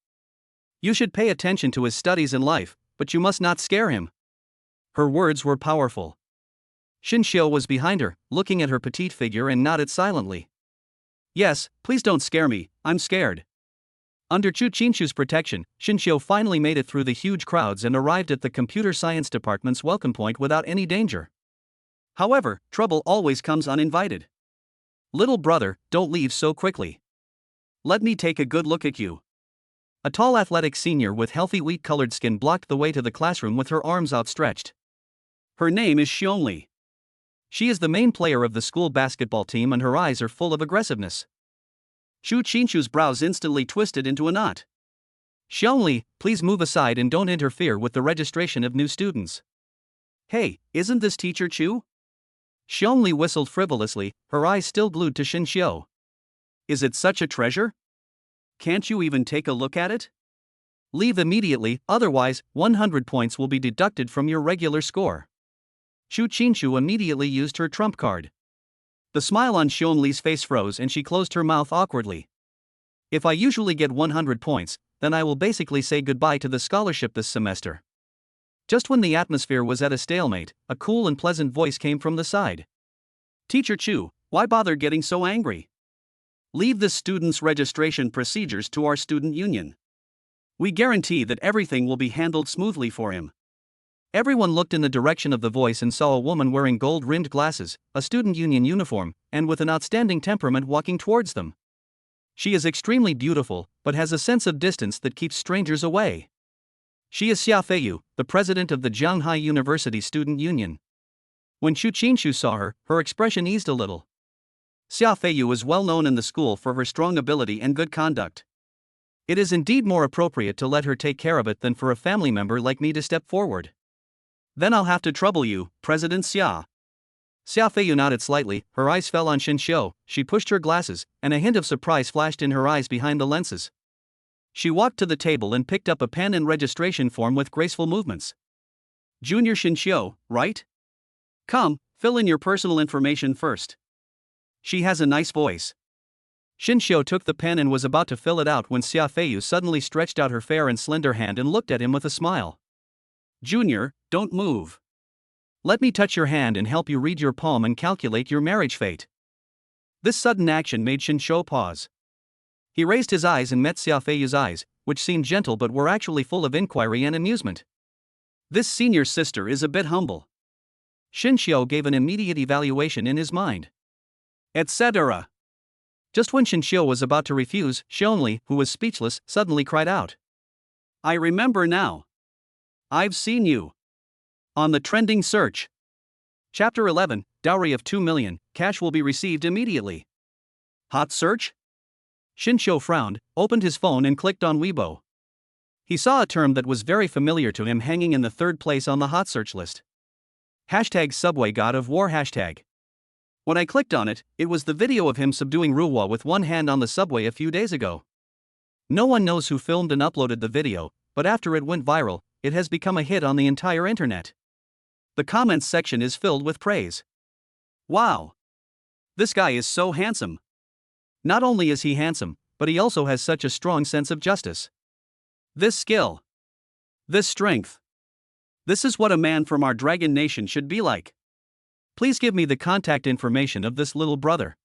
You should pay attention to his studies and life, but you must not scare him. Her words were powerful. Shinshio was behind her, looking at her petite figure and nodded silently. Yes, please don't scare me, I'm scared. Under Chu Qinshu's protection, Shinshio finally made it through the huge crowds and arrived at the computer science department's welcome point without any danger. However, trouble always comes uninvited. Little brother, don't leave so quickly. Let me take a good look at you. A tall athletic senior with healthy wheat-colored skin blocked the way to the classroom with her arms outstretched. Her name is Xiongli. She is the main player of the school basketball team and her eyes are full of aggressiveness. Shu Qinshu's brows instantly twisted into a knot. Xiongli, please move aside and don't interfere with the registration of new students. Hey, isn't this teacher Chu? Xiongli whistled frivolously, her eyes still glued to Shinshio. Is it such a treasure? Can't you even take a look at it? Leave immediately, otherwise, 100 points will be deducted from your regular score. Shu Qinshu immediately used her trump card. The smile on Xiongli's face froze and she closed her mouth awkwardly. If I usually get 100 points, then I will basically say goodbye to the scholarship this semester. Just when the atmosphere was at a stalemate, a cool and pleasant voice came from the side. Teacher Chu, why bother getting so angry? Leave the students' registration procedures to our student union. We guarantee that everything will be handled smoothly for him. Everyone looked in the direction of the voice and saw a woman wearing gold-rimmed glasses, a student union uniform, and with an outstanding temperament walking towards them. She is extremely beautiful, but has a sense of distance that keeps strangers away. She is Xia Feiyu, the president of the Jianghai University Student Union. When Shu Qinshu saw her, her expression eased a little. Xia Feiyu is well known in the school for her strong ability and good conduct. It is indeed more appropriate to let her take care of it than for a family member like me to step forward. Then I'll have to trouble you, President Xia. Xia Feiyu nodded slightly, her eyes fell on Shinshio, she pushed her glasses, and a hint of surprise flashed in her eyes behind the lenses. She walked to the table and picked up a pen and registration form with graceful movements. Junior Shinshio, right? Come, fill in your personal information first. She has a nice voice. Shinshio took the pen and was about to fill it out when Xia Feiyu suddenly stretched out her fair and slender hand and looked at him with a smile. Junior, don't move. Let me touch your hand and help you read your palm and calculate your marriage fate. This sudden action made Shinshio pause. He raised his eyes and met Xia Feiyu's eyes, which seemed gentle but were actually full of inquiry and amusement. This senior sister is a bit humble. Shinshio gave an immediate evaluation in his mind. Etc. Just when Shinshio was about to refuse, Xiongli, who was speechless, suddenly cried out. I remember now. I've seen you. On the trending search. Chapter 11, Dowry of 2 million, cash will be received immediately. Hot search? Shinshio frowned, opened his phone and clicked on Weibo. He saw a term that was very familiar to him hanging in the third place on the hot search list. Hashtag Subway God of War hashtag. When I clicked on it, it was the video of him subduing Ruwa with one hand on the subway a few days ago. No one knows who filmed and uploaded the video, but after it went viral, it has become a hit on the entire internet. The comments section is filled with praise. Wow! This guy is so handsome. Not only is he handsome, but he also has such a strong sense of justice. This skill. This strength. This is what a man from our dragon nation should be like. Please give me the contact information of this little brother.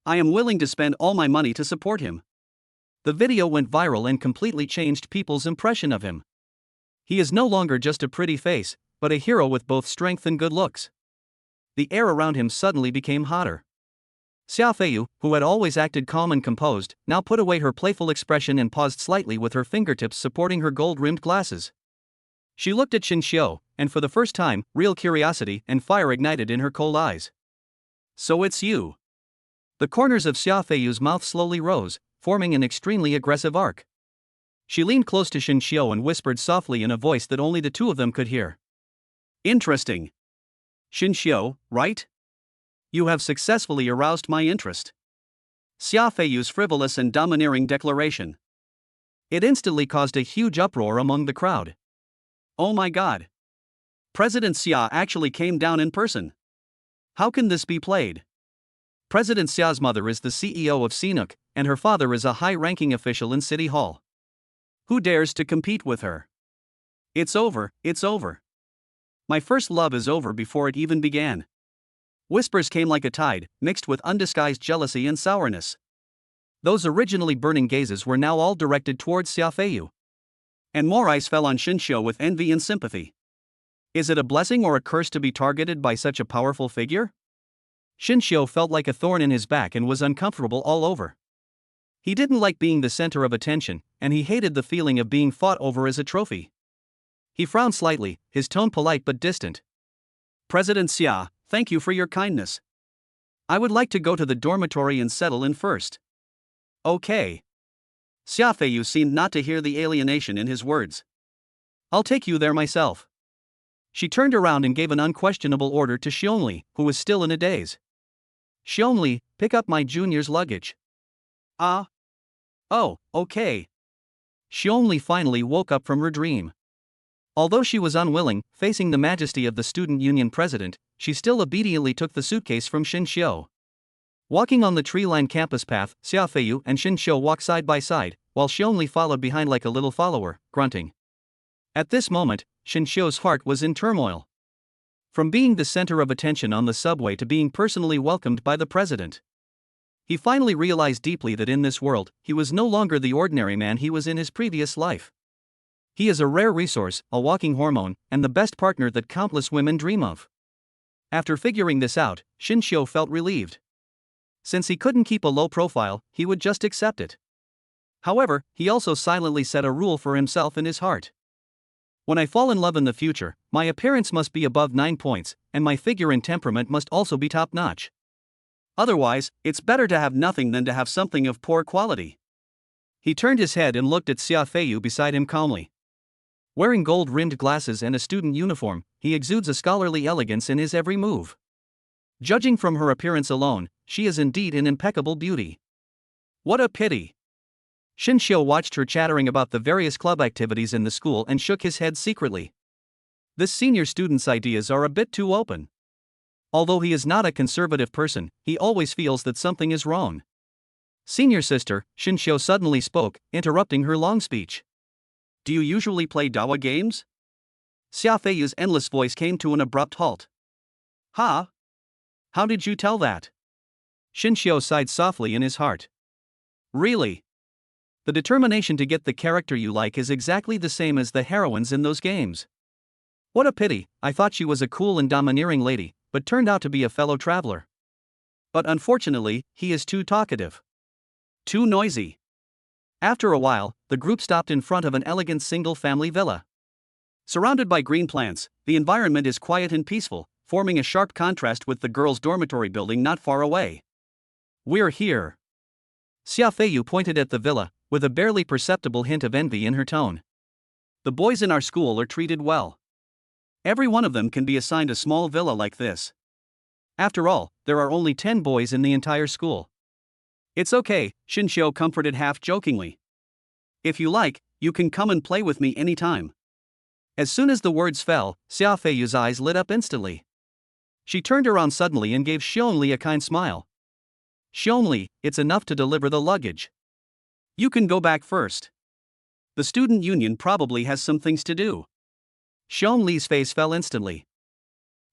I am willing to spend all my money to support him. The video went viral and completely changed people's impression of him. He is no longer just a pretty face, but a hero with both strength and good looks. The air around him suddenly became hotter. Xia Feiyu, who had always acted calm and composed, now put away her playful expression and paused slightly with her fingertips supporting her gold-rimmed glasses. She looked at Xin Xiu, and for the first time, real curiosity and fire ignited in her cold eyes. So it's you. The corners of Xia Feiyu's mouth slowly rose, forming an extremely aggressive arc. She leaned close to Xin Xiu and whispered softly in a voice that only the two of them could hear. Interesting. Xin Xiu, right? You have successfully aroused my interest. Xia Feiyu's frivolous and domineering declaration. It instantly caused a huge uproar among the crowd. Oh my god. President Xia actually came down in person. How can this be played? President Xia's mother is the CEO of CNOOC, and her father is a high-ranking official in City Hall. Who dares to compete with her? It's over, it's over. My first love is over before it even began. Whispers came like a tide, mixed with undisguised jealousy and sourness. Those originally burning gazes were now all directed towards Xia Feiyu. And more eyes fell on Xin Xiu with envy and sympathy. Is it a blessing or a curse to be targeted by such a powerful figure? Xin Xiu felt like a thorn in his back and was uncomfortable all over. He didn't like being the center of attention, and he hated the feeling of being fought over as a trophy. He frowned slightly, his tone polite but distant. President Xia, thank you for your kindness. I would like to go to the dormitory and settle in first. Okay. Xia Feiyu seemed not to hear the alienation in his words. I'll take you there myself. She turned around and gave an unquestionable order to Xiongli, who was still in a daze. Xiongli, pick up my junior's luggage. Ah. Oh, okay. Xiongli finally woke up from her dream. Although she was unwilling, facing the majesty of the student union president, she still obediently took the suitcase from Xin Xiu. Walking on the tree-lined campus path, Xia Feiyu and Xin Xiu walked side by side, while Xiongli followed behind like a little follower, grunting. At this moment, Xin Xiu's heart was in turmoil. From being the center of attention on the subway to being personally welcomed by the president. He finally realized deeply that in this world, he was no longer the ordinary man he was in his previous life. He is a rare resource, a walking hormone, and the best partner that countless women dream of. After figuring this out, Xin Xiu felt relieved. Since he couldn't keep a low profile, he would just accept it. However, he also silently set a rule for himself in his heart. When I fall in love in the future, my appearance must be above 9 points, and my figure and temperament must also be top-notch. Otherwise, it's better to have nothing than to have something of poor quality. He turned his head and looked at Xia Feiyu beside him calmly. Wearing gold-rimmed glasses and a student uniform, he exudes a scholarly elegance in his every move. Judging from her appearance alone, she is indeed an impeccable beauty. What a pity. Xin Xiu watched her chattering about the various club activities in the school and shook his head secretly. This senior student's ideas are a bit too open. Although he is not a conservative person, he always feels that something is wrong. Senior sister, Xin Xiu suddenly spoke, interrupting her long speech. Do you usually play Dawa games? Xia Feiyu's endless voice came to an abrupt halt. Ha? How did you tell that? Xin Xiu sighed softly in his heart. Really? The determination to get the character you like is exactly the same as the heroines in those games. What a pity, I thought she was a cool and domineering lady, but turned out to be a fellow traveler. But unfortunately, he is too talkative. Too noisy. After a while, the group stopped in front of an elegant single-family villa. Surrounded by green plants, the environment is quiet and peaceful, forming a sharp contrast with the girls' dormitory building not far away. We're here. Xia Feiyu pointed at the villa, with a barely perceptible hint of envy in her tone. The boys in our school are treated well. Every one of them can be assigned a small villa like this. After all, there are only 10 boys in the entire school. It's okay, Xin Xiu comforted half-jokingly. If you like, you can come and play with me anytime. As soon as the words fell, Xia Feiyu's eyes lit up instantly. She turned around suddenly and gave Xiongli a kind smile. Xiongli, it's enough to deliver the luggage. You can go back first. The student union probably has some things to do. Xiong Li's face fell instantly.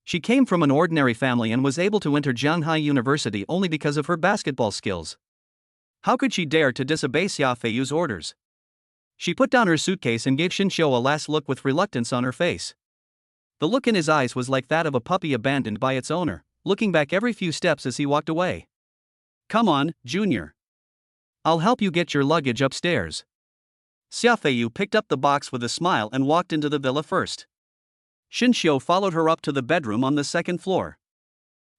She came from an ordinary family and was able to enter Jianghai University only because of her basketball skills. How could she dare to disobey Xia Feiyu's orders? She put down her suitcase and gave Xin Xiu a last look with reluctance on her face. The look in his eyes was like that of a puppy abandoned by its owner, looking back every few steps as he walked away. Come on, Junior. I'll help you get your luggage upstairs. Xia Feiyu picked up the box with a smile and walked into the villa first. Xin Xiu followed her up to the bedroom on the second floor.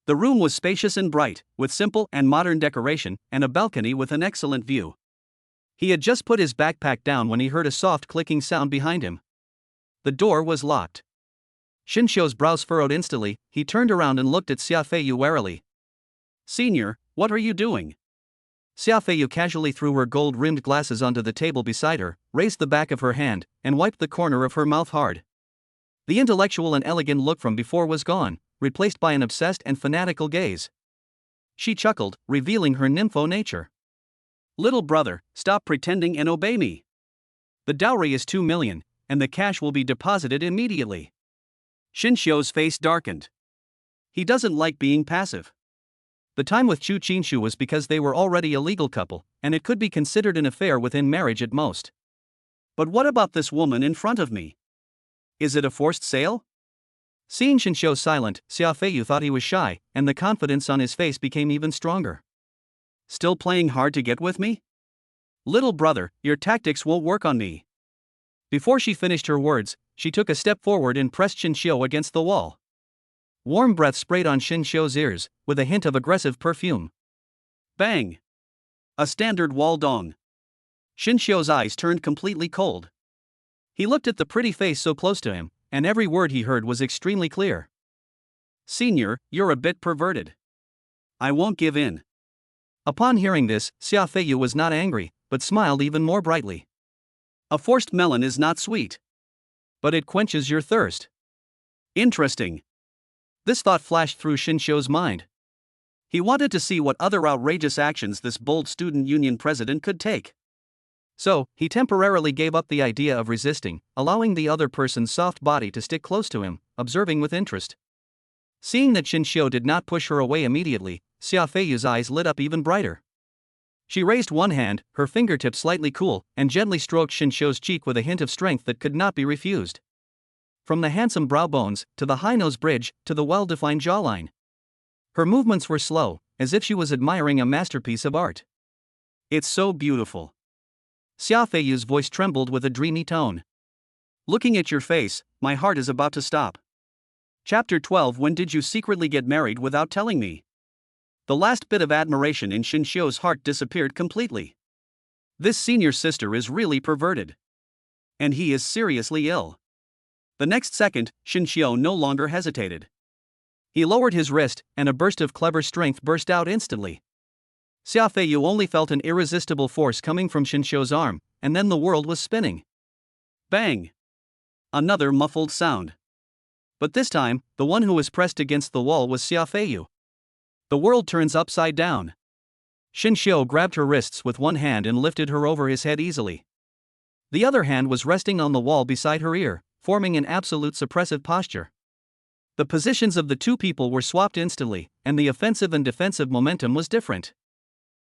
The room was spacious and bright, with simple and modern decoration and a balcony with an excellent view. He had just put his backpack down when he heard a soft clicking sound behind him. The door was locked. Xin Xiu's brows furrowed instantly. He turned around and looked at Xia Feiyu warily. Senior, what are you doing? Xia Feiyu casually threw her gold-rimmed glasses onto the table beside her, raised the back of her hand, and wiped the corner of her mouth hard. The intellectual and elegant look from before was gone, replaced by an obsessed and fanatical gaze. She chuckled, revealing her nympho nature. Little brother, stop pretending and obey me. The dowry is 2 million, and the cash will be deposited immediately. Xin Xiu's face darkened. He doesn't like being passive. The time with Chu Qinshu was because they were already a legal couple, and it could be considered an affair within marriage at most. But what about this woman in front of me? Is it a forced sale? Seeing Xin Xiu silent, Xia Feiyu thought he was shy, and the confidence on his face became even stronger. Still playing hard to get with me? Little brother, your tactics won't work on me. Before she finished her words, she took a step forward and pressed Xin Xiu against the wall. Warm breath sprayed on Xin Xiu's ears, with a hint of aggressive perfume. Bang! A standard wall dong. Xin Xiu's eyes turned completely cold. He looked at the pretty face so close to him, and every word he heard was extremely clear. Senior, you're a bit perverted. I won't give in. Upon hearing this, Xia Feiyu was not angry, but smiled even more brightly. A forced melon is not sweet. But it quenches your thirst. Interesting. This thought flashed through Xin Xiu's mind. He wanted to see what other outrageous actions this bold student union president could take. So, he temporarily gave up the idea of resisting, allowing the other person's soft body to stick close to him, observing with interest. Seeing that Xin Xiu did not push her away immediately, Xia Feiyu's eyes lit up even brighter. She raised one hand, her fingertip slightly cool, and gently stroked Xin Xiu's cheek with a hint of strength that could not be refused. From the handsome brow bones, to the high nose bridge, to the well-defined jawline. Her movements were slow, as if she was admiring a masterpiece of art. It's so beautiful. Xia Feiyu's voice trembled with a dreamy tone. Looking at your face, my heart is about to stop. Chapter 12. When did you secretly get married without telling me? The last bit of admiration in Xin Xiu's heart disappeared completely. This senior sister is really perverted. And he is seriously ill. The next second, Xin Xiu no longer hesitated. He lowered his wrist, and a burst of clever strength burst out instantly. Xia Feiyu only felt an irresistible force coming from Xin Xiu's arm, and then the world was spinning. Bang! Another muffled sound. But this time, the one who was pressed against the wall was Xia Feiyu. The world turns upside down. Xin Xiu grabbed her wrists with one hand and lifted her over his head easily. The other hand was resting on the wall beside her ear, forming an absolute suppressive posture. The positions of the two people were swapped instantly, and the offensive and defensive momentum was different.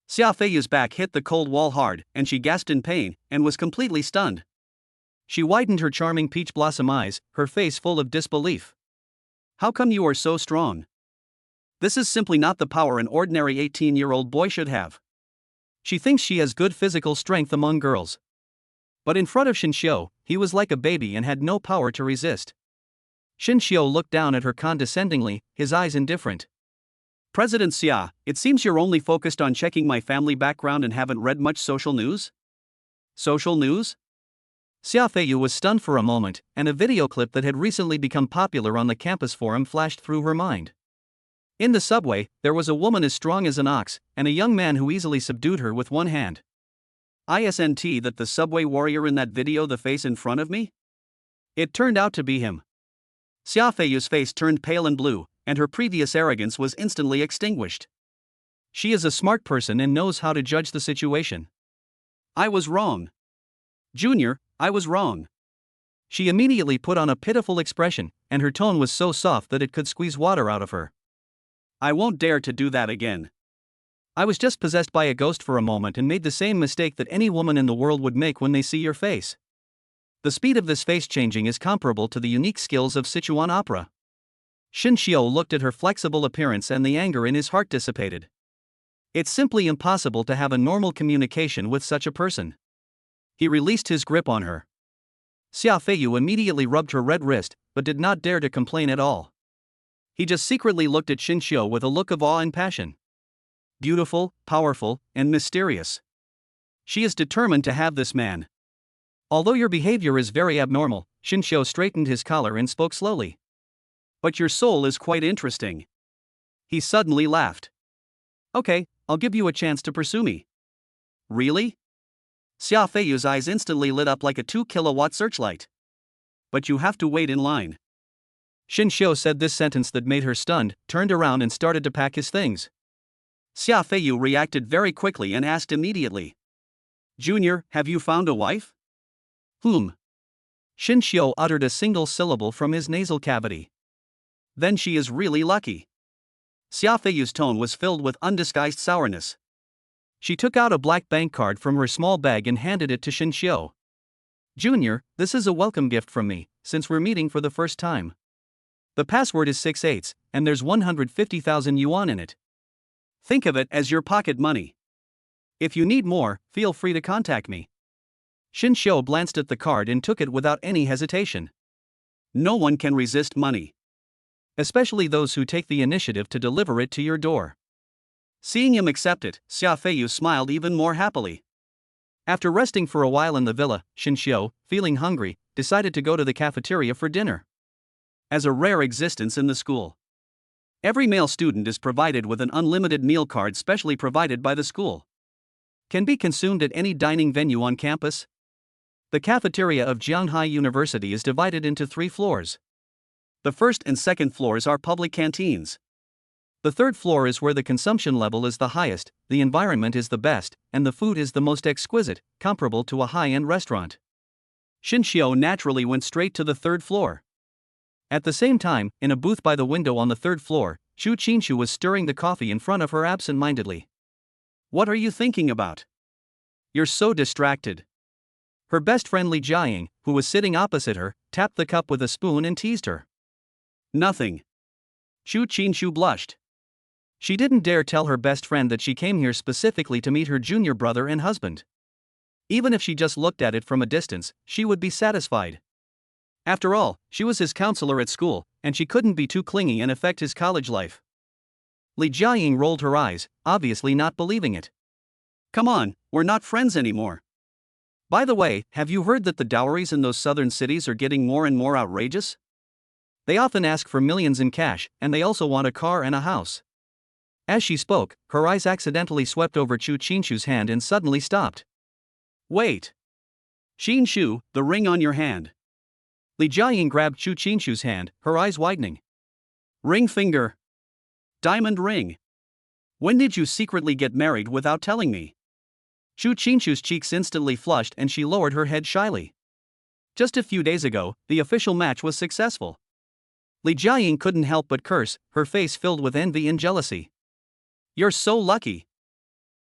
Xia Feiyu's back hit the cold wall hard, and she gasped in pain, and was completely stunned. She widened her charming peach blossom eyes, her face full of disbelief. How come you are so strong? This is simply not the power an ordinary 18-year-old boy should have. She thinks she has good physical strength among girls. But in front of Xin Xiu, he was like a baby and had no power to resist. Xin Xiu looked down at her condescendingly, his eyes indifferent. President Xia, it seems you're only focused on checking my family background and haven't read much social news? Social news? Xia Feiyu was stunned for a moment, and a video clip that had recently become popular on the campus forum flashed through her mind. In the subway, there was a woman as strong as an ox, and a young man who easily subdued her with one hand. Isn't that the subway warrior in that video the face in front of me? It turned out to be him. Xia Feiyu's face turned pale and blue, and her previous arrogance was instantly extinguished. She is a smart person and knows how to judge the situation. I was wrong. Junior, I was wrong. She immediately put on a pitiful expression, and her tone was so soft that it could squeeze water out of her. I won't dare to do that again. I was just possessed by a ghost for a moment and made the same mistake that any woman in the world would make when they see your face. The speed of this face changing is comparable to the unique skills of Sichuan opera. Shin Xiu looked at her flexible appearance and the anger in his heart dissipated. It's simply impossible to have a normal communication with such a person. He released his grip on her. Xia Feiyu immediately rubbed her red wrist, but did not dare to complain at all. He just secretly looked at Shin Xiu with a look of awe and passion. Beautiful, powerful, and mysterious. She is determined to have this man. Although your behavior is very abnormal, Shin Xiu straightened his collar and spoke slowly. But your soul is quite interesting. He suddenly laughed. Okay, I'll give you a chance to pursue me. Really? Xia Feiyu's eyes instantly lit up like a 2-kilowatt searchlight. But you have to wait in line. Shin Xiu said this sentence that made her stunned, turned around and started to pack his things. Xia Feiyu reacted very quickly and asked immediately. Junior, have you found a wife? Whom? Shin Xiu uttered a single syllable from his nasal cavity. Then she is really lucky. Xia Feiyu's tone was filled with undisguised sourness. She took out a black bank card from her small bag and handed it to Shin Xiu. Junior, this is a welcome gift from me, since we're meeting for the first time. The password is 6/8, and there's 150,000 yuan in it. Think of it as your pocket money. If you need more, feel free to contact me. Shin Xiu glanced at the card and took it without any hesitation. No one can resist money. Especially those who take the initiative to deliver it to your door. Seeing him accept it, Xia Feiyu smiled even more happily. After resting for a while in the villa, Shin Xiu, feeling hungry, decided to go to the cafeteria for dinner. As a rare existence in the school, every male student is provided with an unlimited meal card specially provided by the school. Can be consumed at any dining venue on campus. The cafeteria of Jianghai University is divided into 3 floors. The first and second floors are public canteens. The third floor is where the consumption level is the highest, the environment is the best, and the food is the most exquisite, comparable to a high-end restaurant. Shin Xiu naturally went straight to the third floor. At the same time, in a booth by the window on the third floor, Chu Qinshu was stirring the coffee in front of her absent-mindedly. What are you thinking about? You're so distracted. Her best friend Li Jiaying, who was sitting opposite her, tapped the cup with a spoon and teased her. Nothing. Chu Qinshu blushed. She didn't dare tell her best friend that she came here specifically to meet her junior brother and husband. Even if she just looked at it from a distance, she would be satisfied. After all, she was his counselor at school, and she couldn't be too clingy and affect his college life. Li Jiaying rolled her eyes, obviously not believing it. Come on, we're not friends anymore. By the way, have you heard that the dowries in those southern cities are getting more and more outrageous? They often ask for millions in cash, and they also want a car and a house. As she spoke, her eyes accidentally swept over Chu Qinshu's hand and suddenly stopped. Wait. Qinshu, the ring on your hand. Li Jiaying grabbed Chu Qinshu's hand, her eyes widening. Ring finger. Diamond ring. When did you secretly get married without telling me? Chu Qinshu's cheeks instantly flushed and she lowered her head shyly. Just a few days ago, the official match was successful. Li Jiaying couldn't help but curse, her face filled with envy and jealousy. You're so lucky.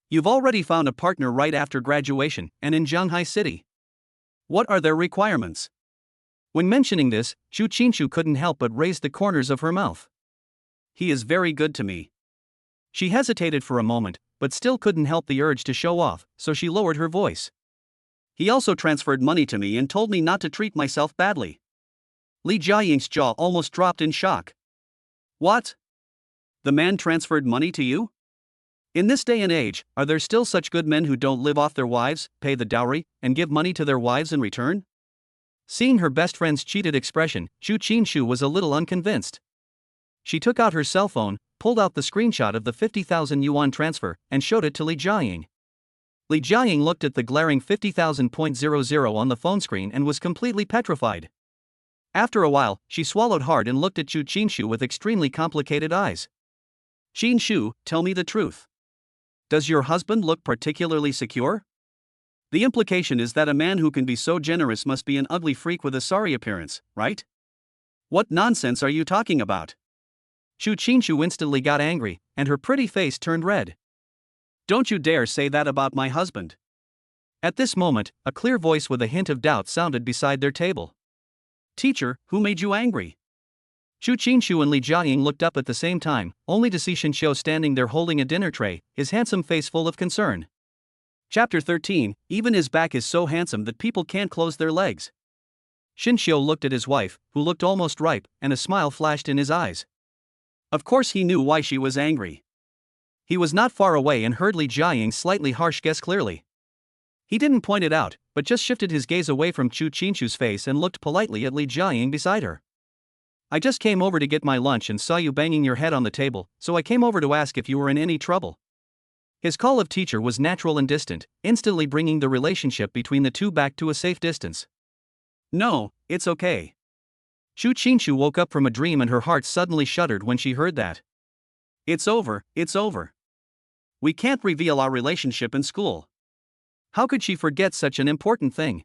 You've already found a partner right after graduation, and in Jianghai City. What are their requirements? When mentioning this, Chu Qinshu couldn't help but raise the corners of her mouth. He is very good to me. She hesitated for a moment, but still couldn't help the urge to show off, so she lowered her voice. He also transferred money to me and told me not to treat myself badly. Li Jiaying's jaw almost dropped in shock. What? The man transferred money to you? In this day and age, are there still such good men who don't live off their wives, pay the dowry, and give money to their wives in return? Seeing her best friend's cheated expression, Chu Qinshu was a little unconvinced. She took out her cell phone, pulled out the screenshot of the 50,000 yuan transfer, and showed it to Li Jiaying. Li Jiaying looked at the glaring 50,000.00 on the phone screen and was completely petrified. After a while, she swallowed hard and looked at Chu Qinshu with extremely complicated eyes. Qinshu, tell me the truth. Does your husband look particularly secure? The implication is that a man who can be so generous must be an ugly freak with a sorry appearance, right? What nonsense are you talking about? Shu Qinshu instantly got angry, and her pretty face turned red. Don't you dare say that about my husband. At this moment, a clear voice with a hint of doubt sounded beside their table. Teacher, who made you angry? Shu Qinshu and Li Jiaying looked up at the same time, only to see Shinxiu standing there holding a dinner tray, his handsome face full of concern. Chapter 13, even his back is so handsome that people can't close their legs. Shinxiu looked at his wife, who looked almost ripe, and a smile flashed in his eyes. Of course he knew why she was angry. He was not far away and heard Li Jiaying's slightly harsh guess clearly. He didn't point it out, but just shifted his gaze away from Shu Qinshu's face and looked politely at Li Jiaying beside her. I just came over to get my lunch and saw you banging your head on the table, so I came over to ask if you were in any trouble. His call of teacher was natural and distant, instantly bringing the relationship between the two back to a safe distance. No, it's okay. Shu Qinshu woke up from a dream and her heart suddenly shuddered when she heard that. It's over, it's over. We can't reveal our relationship in school. How could she forget such an important thing?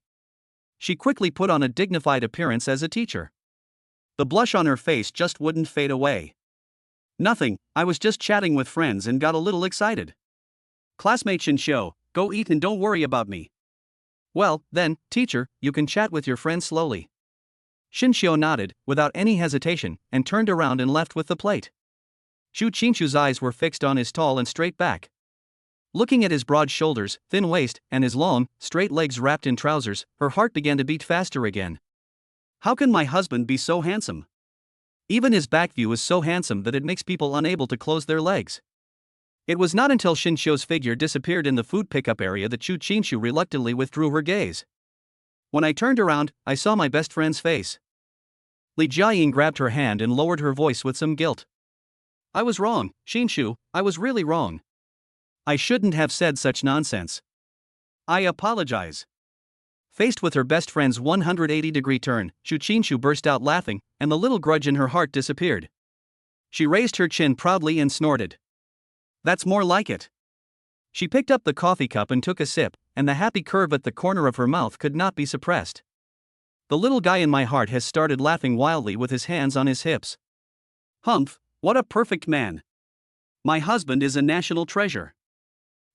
She quickly put on a dignified appearance as a teacher. The blush on her face just wouldn't fade away. Nothing, I was just chatting with friends and got a little excited. Classmate Shinxiu, go eat and don't worry about me. Well, then, teacher, you can chat with your friends slowly. Shinxiu nodded, without any hesitation, and turned around and left with the plate. Shu Qinshu's eyes were fixed on his tall and straight back. Looking at his broad shoulders, thin waist, and his long, straight legs wrapped in trousers, her heart began to beat faster again. How can my husband be so handsome? Even his back view is so handsome that it makes people unable to close their legs. It was not until Shinxiu's figure disappeared in the food pickup area that Shu Qinshu reluctantly withdrew her gaze. When I turned around, I saw my best friend's face. Li Jiaying grabbed her hand and lowered her voice with some guilt. I was wrong, Qinshu, I was really wrong. I shouldn't have said such nonsense. I apologize. Faced with her best friend's 180-degree turn, Shu Qinshu burst out laughing, and the little grudge in her heart disappeared. She raised her chin proudly and snorted. That's more like it. She picked up the coffee cup and took a sip, and the happy curve at the corner of her mouth could not be suppressed. The little guy in my heart has started laughing wildly with his hands on his hips. Humph, what a perfect man. My husband is a national treasure.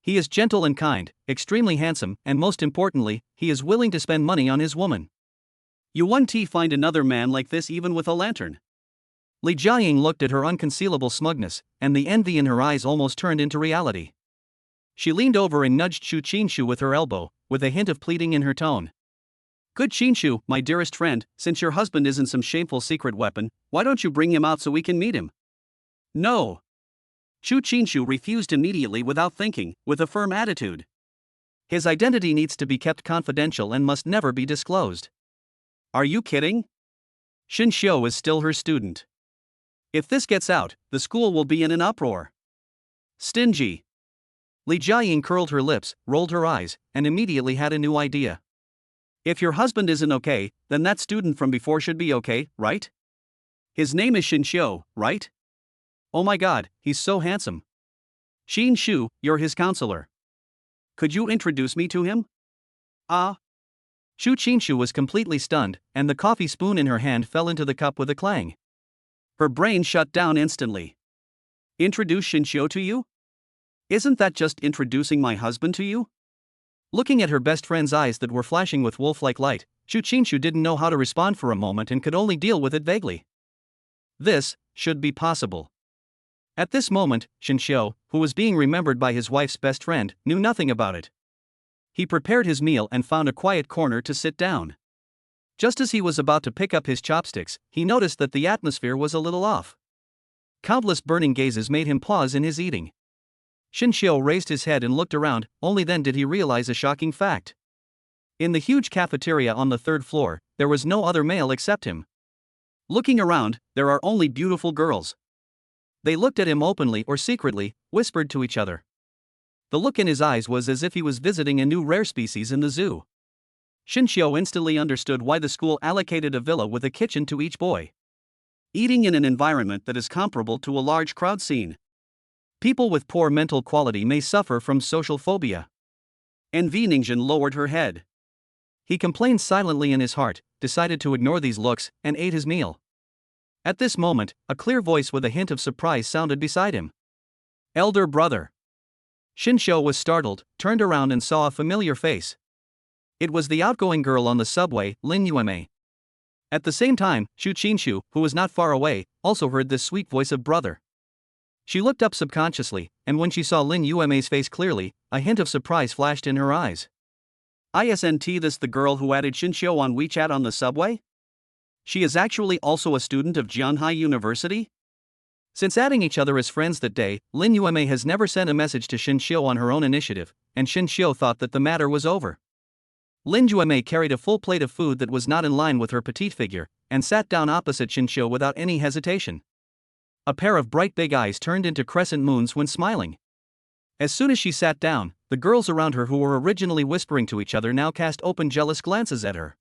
He is gentle and kind, extremely handsome, and most importantly, he is willing to spend money on his woman. You won't find another man like this even with a lantern. Li Jiaying looked at her unconcealable smugness, and the envy in her eyes almost turned into reality. She leaned over and nudged Shu Qinshu with her elbow, with a hint of pleading in her tone. Good Qinshu, my dearest friend, since your husband isn't some shameful secret weapon, why don't you bring him out so we can meet him? No. Shu Qinshu refused immediately without thinking, with a firm attitude. His identity needs to be kept confidential and must never be disclosed. Are you kidding? Shinxiu is still her student. If this gets out, the school will be in an uproar. Stingy. Li Jiaying curled her lips, rolled her eyes, and immediately had a new idea. If your husband isn't okay, then that student from before should be okay, right? His name is Shinxiu, right? Oh my god, he's so handsome. Qinshu, you're his counselor. Could you introduce me to him? Ah. Shu Qinshu was completely stunned, and the coffee spoon in her hand fell into the cup with a clang. Her brain shut down instantly. Introduce Shinxiu to you? Isn't that just introducing my husband to you? Looking at her best friend's eyes that were flashing with wolf-like light, Shu Qinshu didn't know how to respond for a moment and could only deal with it vaguely. This should be possible. At this moment, Shinxiu, who was being remembered by his wife's best friend, knew nothing about it. He prepared his meal and found a quiet corner to sit down. Just as he was about to pick up his chopsticks, he noticed that the atmosphere was a little off. Countless burning gazes made him pause in his eating. Shinxiu raised his head and looked around, only then did he realize a shocking fact. In the huge cafeteria on the third floor, there was no other male except him. Looking around, there are only beautiful girls. They looked at him openly or secretly, whispered to each other. The look in his eyes was as if he was visiting a new rare species in the zoo. Shinxiu instantly understood why the school allocated a villa with a kitchen to each boy. Eating in an environment that is comparable to a large crowd scene. People with poor mental quality may suffer from social phobia. Envy Ningjin lowered her head. He complained silently in his heart, decided to ignore these looks, and ate his meal. At this moment, a clear voice with a hint of surprise sounded beside him. Elder brother. Shinshio was startled, turned around and saw a familiar face. It was the outgoing girl on the subway, Lin Yueme. At the same time, Shu Qinshu, who was not far away, also heard this sweet voice of brother. She looked up subconsciously, and when she saw Lin Yueme's face clearly, a hint of surprise flashed in her eyes. Isn't this the girl who added Shinshio on WeChat on the subway? She is actually also a student of Jianhai University? Since adding each other as friends that day, Lin Yueme has never sent a message to Shinshio on her own initiative, and Shinshio thought that the matter was over. Lin Yueme carried a full plate of food that was not in line with her petite figure, and sat down opposite Shinshio without any hesitation. A pair of bright big eyes turned into crescent moons when smiling. As soon as she sat down, the girls around her who were originally whispering to each other now cast open jealous glances at her.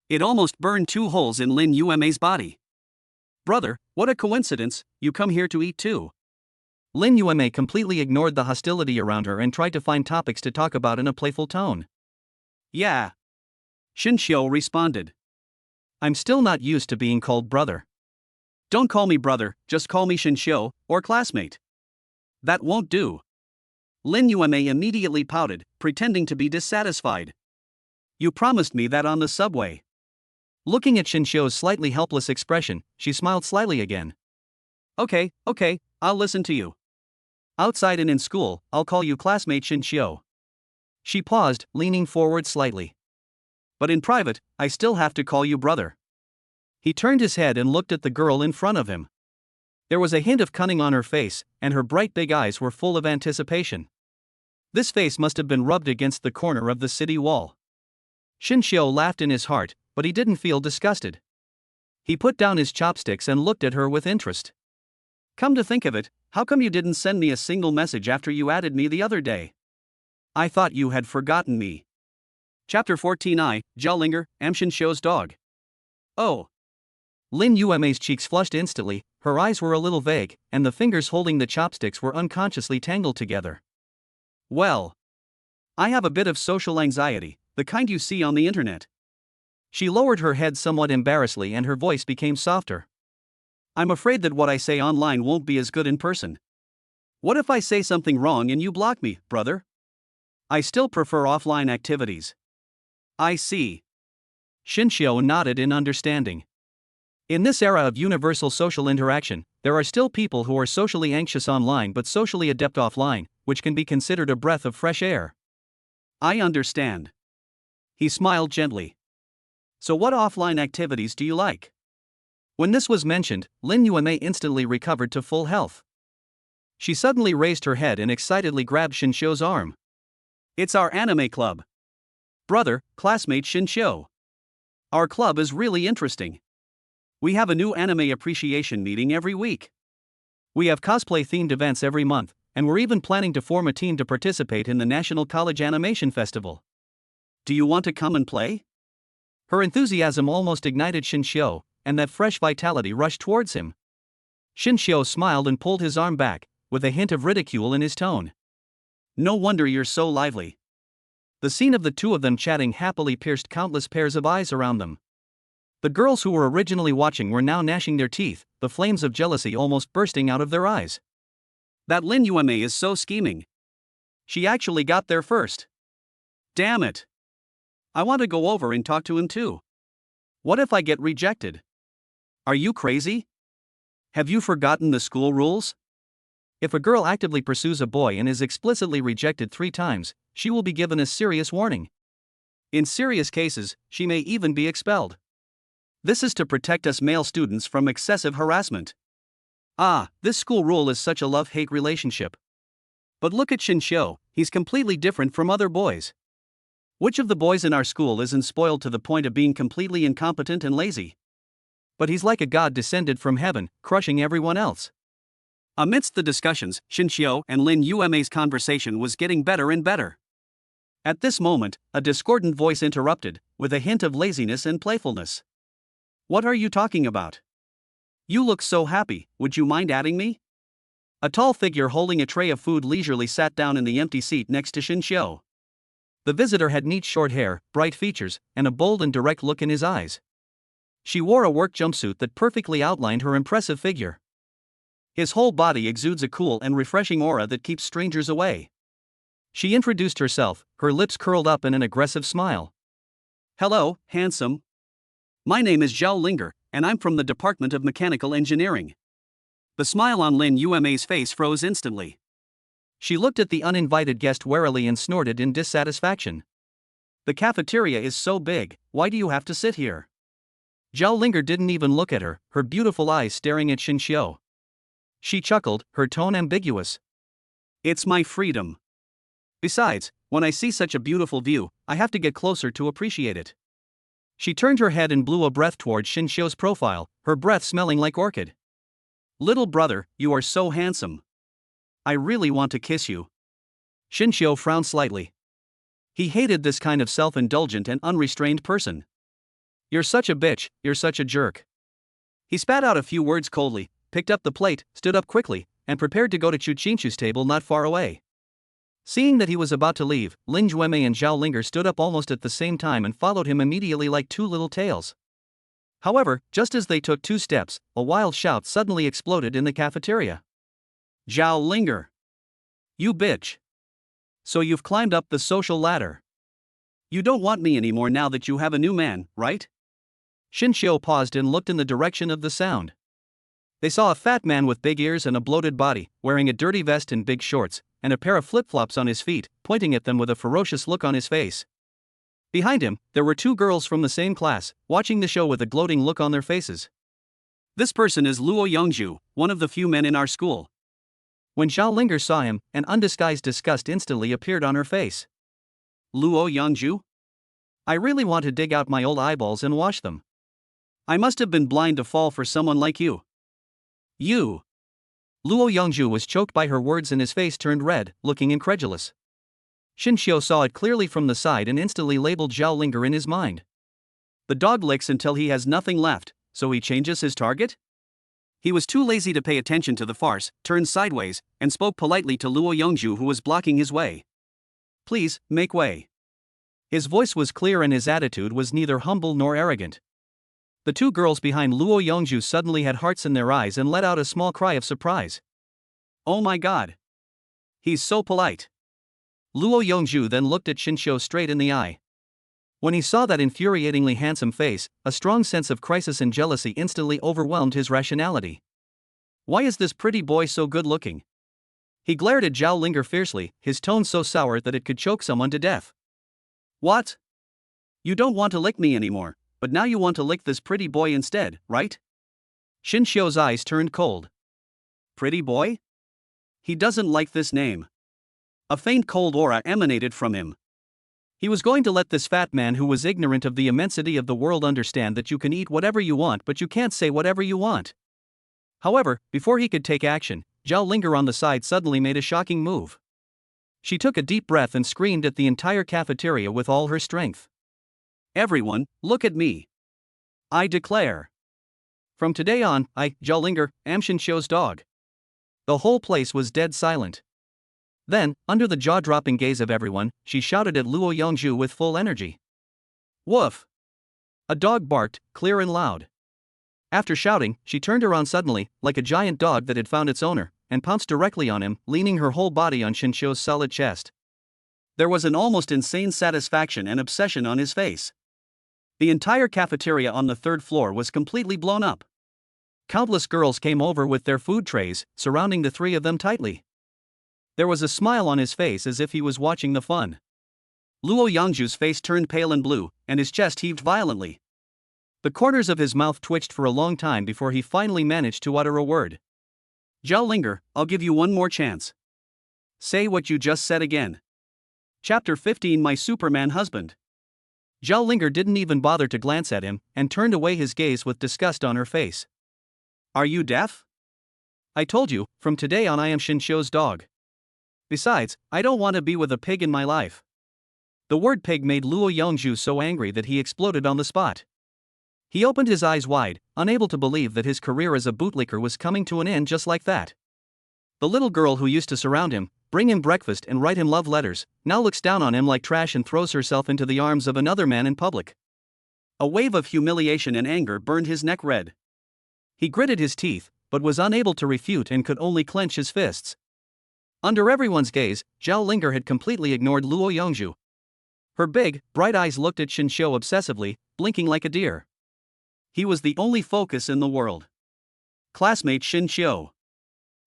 It almost burned 2 holes in Lin Yueme's body. Brother, what a coincidence, you come here to eat too. Lin Yueme completely ignored the hostility around her and tried to find topics to talk about in a playful tone. Yeah. Shinshio responded. I'm still not used to being called brother. Don't call me brother, just call me Shinshio, or classmate. That won't do. Lin Yueme immediately pouted, pretending to be dissatisfied. You promised me that on the subway. Looking at Shinshio's slightly helpless expression, she smiled slyly again. Okay, I'll listen to you. Outside and in school, I'll call you classmate Shinshio. She paused, leaning forward slightly. But in private, I still have to call you brother. He turned his head and looked at the girl in front of him. There was a hint of cunning on her face, and her bright big eyes were full of anticipation. This face must have been rubbed against the corner of the city wall. Shinshio laughed in his heart, but he didn't feel disgusted. He put down his chopsticks and looked at her with interest. Come to think of it, how come you didn't send me a single message after you added me the other day? I thought you had forgotten me. Chapter 14 Jiaolinger, Shinshio's dog. Oh. Lin Yueme's cheeks flushed instantly, her eyes were a little vague, and the fingers holding the chopsticks were unconsciously tangled together. Well. I have a bit of social anxiety, the kind you see on the internet. She lowered her head somewhat embarrassedly and her voice became softer. I'm afraid that what I say online won't be as good in person. What if I say something wrong and you block me, brother? I still prefer offline activities. I see. Shinshio nodded in understanding. In this era of universal social interaction, there are still people who are socially anxious online but socially adept offline, which can be considered a breath of fresh air. I understand. He smiled gently. So what offline activities do you like? When this was mentioned, Lin Yueme instantly recovered to full health. She suddenly raised her head and excitedly grabbed Shinshio's arm. It's our anime club. Brother, classmate Shinshio. Our club is really interesting. We have a new anime appreciation meeting every week. We have cosplay-themed events every month, and we're even planning to form a team to participate in the National College Animation Festival. Do you want to come and play? Her enthusiasm almost ignited Shinshio, and that fresh vitality rushed towards him. Shinshio smiled and pulled his arm back, with a hint of ridicule in his tone. No wonder you're so lively. The scene of the two of them chatting happily pierced countless pairs of eyes around them. The girls who were originally watching were now gnashing their teeth, the flames of jealousy almost bursting out of their eyes. That Lin Yueme is so scheming. She actually got there first. Damn it. I want to go over and talk to him too. What if I get rejected? Are you crazy? Have you forgotten the school rules? If a girl actively pursues a boy and is explicitly rejected 3 times, she will be given a serious warning. In serious cases, she may even be expelled. This is to protect us male students from excessive harassment. This school rule is such a love-hate relationship. But look at Shinshio, he's completely different from other boys. Which of the boys in our school isn't spoiled to the point of being completely incompetent and lazy? But he's like a god descended from heaven, crushing everyone else. Amidst the discussions, Shinshio and Lin Yueme's conversation was getting better and better. At this moment, a discordant voice interrupted, with a hint of laziness and playfulness. What are you talking about? You look so happy, would you mind adding me? A tall figure holding a tray of food leisurely sat down in the empty seat next to Shinshio. The visitor had neat short hair, bright features, and a bold and direct look in his eyes. She wore a work jumpsuit that perfectly outlined her impressive figure. His whole body exudes a cool and refreshing aura that keeps strangers away. She introduced herself, her lips curled up in an aggressive smile. "Hello, handsome. My name is Zhao Linger, and I'm from the Department of Mechanical Engineering." The smile on Lin Yume's face froze instantly. She looked at the uninvited guest warily and snorted in dissatisfaction. "The cafeteria is so big, why do you have to sit here?" Zhao Linger didn't even look at her, her beautiful eyes staring at Xinxiu. She chuckled, her tone ambiguous. "It's my freedom. Besides, when I see such a beautiful view, I have to get closer to appreciate it." She turned her head and blew a breath toward Xinxiu's profile, her breath smelling like orchid. "Little brother, you are so handsome. I really want to kiss you." Xinxiu frowned slightly. He hated this kind of self-indulgent and unrestrained person. "You're such a bitch, you're such a jerk." He spat out a few words coldly, picked up the plate, stood up quickly, and prepared to go to Chu Qingchu's table not far away. Seeing that he was about to leave, Lin Jueme and Zhao Linger stood up almost at the same time and followed him immediately like two little tails. However, just as they took 2 steps, a wild shout suddenly exploded in the cafeteria. "Zhao Linger! You bitch! So you've climbed up the social ladder. You don't want me anymore now that you have a new man, right?" Xinxiu paused and looked in the direction of the sound. They saw a fat man with big ears and a bloated body, wearing a dirty vest and big shorts, and a pair of flip-flops on his feet, pointing at them with a ferocious look on his face. Behind him, there were 2 girls from the same class, watching the show with a gloating look on their faces. "This person is Luo Yongzhu, one of the few men in our school." When Zhao Linger saw him, an undisguised disgust instantly appeared on her face. "Luo Yongzhu? I really want to dig out my old eyeballs and wash them. I must have been blind to fall for someone like you. You." Luo Yongzhu was choked by her words and his face turned red, looking incredulous. Xinxiu saw it clearly from the side and instantly labeled Zhao Linger in his mind. The dog licks until he has nothing left, so he changes his target? He was too lazy to pay attention to the farce, turned sideways, and spoke politely to Luo Yongzhu who was blocking his way. "Please, make way." His voice was clear and his attitude was neither humble nor arrogant. The 2 girls behind Luo Yongzhu suddenly had hearts in their eyes and let out a small cry of surprise. "Oh my god! He's so polite." Luo Yongzhu then looked at Xinxiu straight in the eye. When he saw that infuriatingly handsome face, a strong sense of crisis and jealousy instantly overwhelmed his rationality. Why is this pretty boy so good-looking? He glared at Zhao Linger fiercely, his tone so sour that it could choke someone to death. "What? You don't want to lick me anymore, but now you want to lick this pretty boy instead, right?" Xinxiu's eyes turned cold. "Pretty boy?" He doesn't like this name. A faint cold aura emanated from him. He was going to let this fat man who was ignorant of the immensity of the world understand that you can eat whatever you want but you can't say whatever you want. However, before he could take action, Zhao Linger on the side suddenly made a shocking move. She took a deep breath and screamed at the entire cafeteria with all her strength. "Everyone, look at me. I declare. From today on, I, Zhao Linger, am Xinxiu's dog." The whole place was dead silent. Then, under the jaw-dropping gaze of everyone, she shouted at Luo Yongzhu with full energy. "Woof!" A dog barked, clear and loud. After shouting, she turned around suddenly, like a giant dog that had found its owner, and pounced directly on him, leaning her whole body on Xinxiu's solid chest. There was an almost insane satisfaction and obsession on his face. The entire cafeteria on the 3rd floor was completely blown up. Countless girls came over with their food trays, surrounding the 3 of them tightly. There was a smile on his face as if he was watching the fun. Luo Yongzhu's face turned pale and blue, and his chest heaved violently. The corners of his mouth twitched for a long time before he finally managed to utter a word. "Zhao Linger, I'll give you one more chance. Say what you just said again." Chapter 15 My Superman Husband. Zhao Linger didn't even bother to glance at him, and turned away his gaze with disgust on her face. "Are you deaf? I told you, from today on I am Xinxiu's dog. Besides, I don't want to be with a pig in my life." The word pig made Luo Yongzhu so angry that he exploded on the spot. He opened his eyes wide, unable to believe that his career as a bootlicker was coming to an end just like that. The little girl who used to surround him, bring him breakfast and write him love letters, now looks down on him like trash and throws herself into the arms of another man in public. A wave of humiliation and anger burned his neck red. He gritted his teeth, but was unable to refute and could only clench his fists. Under everyone's gaze, Zhao Linger had completely ignored Luo Yongzhu. Her big, bright eyes looked at Shin Xiu obsessively, blinking like a deer. He was the only focus in the world. Classmate Shin Xiu.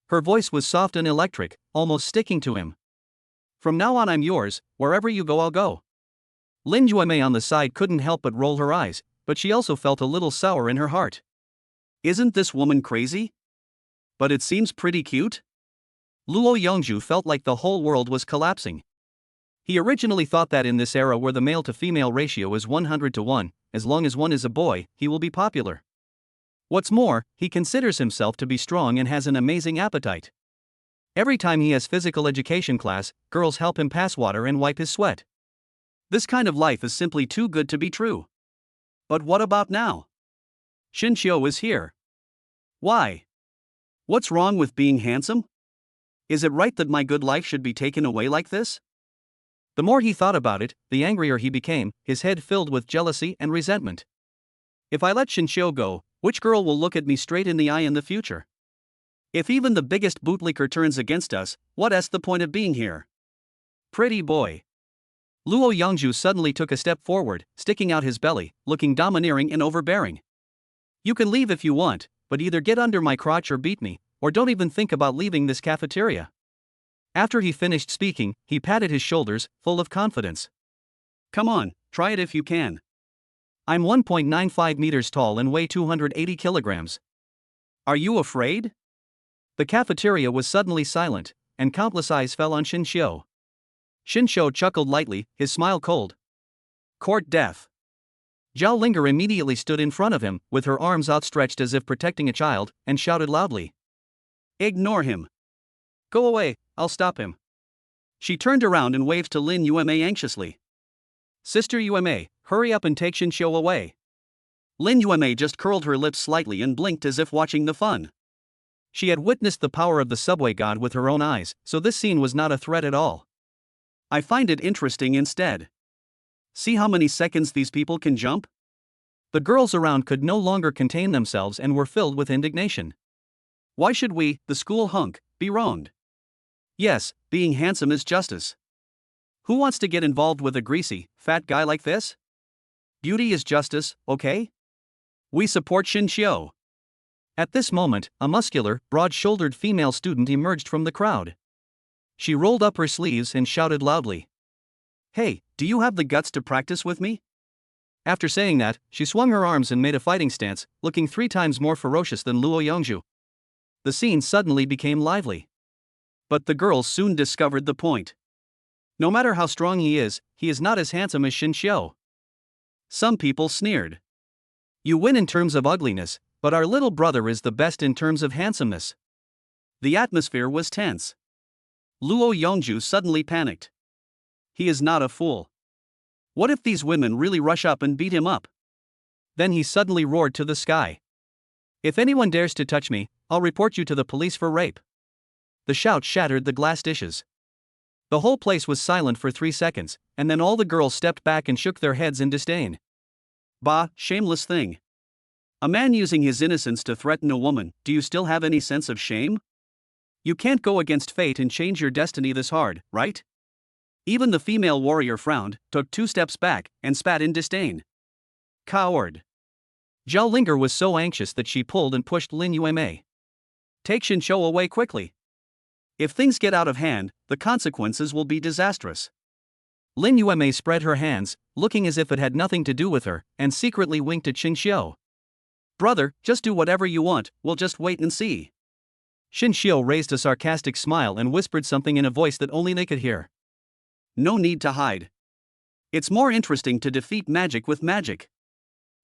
Her voice was soft and electric, almost sticking to him. From now on I'm yours, wherever you go I'll go. Lin Yuemei on the side couldn't help but roll her eyes, but she also felt a little sour in her heart. Isn't this woman crazy? But it seems pretty cute. Luo Yongzhu felt like the whole world was collapsing. He originally thought that in this era where the male-to-female ratio is 100-1, as long as one is a boy, he will be popular. What's more, he considers himself to be strong and has an amazing appetite. Every time he has physical education class, girls help him pass water and wipe his sweat. This kind of life is simply too good to be true. But what about now? Shin Xiu is here. Why? What's wrong with being handsome? Is it right that my good life should be taken away like this? The more he thought about it, the angrier he became, his head filled with jealousy and resentment. If I let Shin Xiu go, which girl will look at me straight in the eye in the future? If even the biggest bootlicker turns against us, what's the point of being here? Pretty boy. Luo Yongzhu suddenly took a step forward, sticking out his belly, looking domineering and overbearing. You can leave if you want, but either get under my crotch or beat me, or don't even think about leaving this cafeteria. After he finished speaking, he patted his shoulders, full of confidence. Come on, try it if you can. I'm 1.95 meters tall and weigh 280 kilograms. Are you afraid? The cafeteria was suddenly silent, and countless eyes fell on Shin Xiu. Shin Xiu chuckled lightly, his smile cold. Court death. Zhao Linger immediately stood in front of him, with her arms outstretched as if protecting a child, and shouted loudly. Ignore him. Go away, I'll stop him. She turned around and waved to Lin Yuemei anxiously. Sister Yuemei, hurry up and take Shin Xiu away. Lin Yuemei just curled her lips slightly and blinked as if watching the fun. She had witnessed the power of the subway god with her own eyes, so this scene was not a threat at all. I find it interesting instead. See how many seconds these people can jump? The girls around could no longer contain themselves and were filled with indignation. Why should we, the school hunk, be wronged? Yes, being handsome is justice. Who wants to get involved with a greasy, fat guy like this? Beauty is justice, okay? We support Shin Xiu. At this moment, a muscular, broad-shouldered female student emerged from the crowd. She rolled up her sleeves and shouted loudly. Hey, do you have the guts to practice with me? After saying that, she swung her arms and made a fighting stance, looking 3 times more ferocious than Luo Yongzhu. The scene suddenly became lively. But the girls soon discovered the point. No matter how strong he is not as handsome as Shin Xiu. Some people sneered. You win in terms of ugliness, but our little brother is the best in terms of handsomeness. The atmosphere was tense. Luo Yongzhu suddenly panicked. He is not a fool. What if these women really rush up and beat him up? Then he suddenly roared to the sky. If anyone dares to touch me, I'll report you to the police for rape. The shout shattered the glass dishes. The whole place was silent for 3 seconds, and then all the girls stepped back and shook their heads in disdain. Bah, shameless thing. A man using his innocence to threaten a woman, do you still have any sense of shame? You can't go against fate and change your destiny this hard, right? Even the female warrior frowned, took 2 steps back, and spat in disdain. Coward. Zhao Linger was so anxious that she pulled and pushed Lin Yuemei. Take Shin Xiu away quickly. If things get out of hand, the consequences will be disastrous. Lin Yuemei spread her hands, looking as if it had nothing to do with her, and secretly winked at Shin Xiu. Brother, just do whatever you want, we'll just wait and see. Shin Xiu raised a sarcastic smile and whispered something in a voice that only they could hear. No need to hide. It's more interesting to defeat magic with magic.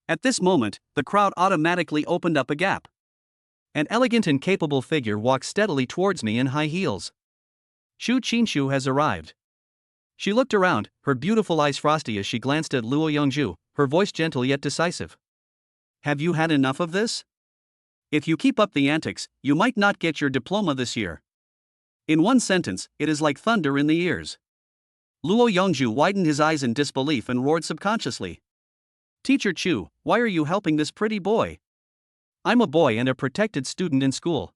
At this moment, the crowd automatically opened up a gap. An elegant and capable figure walked steadily towards me in high heels. Shu Qinshu has arrived. She looked around, her beautiful eyes frosty as she glanced at Luo Yongzhu, her voice gentle yet decisive. Have you had enough of this? If you keep up the antics, you might not get your diploma this year. In one sentence, it is like thunder in the ears. Luo Yongju widened his eyes in disbelief and roared subconsciously. Teacher Chu, why are you helping this pretty boy? I'm a boy and a protected student in school.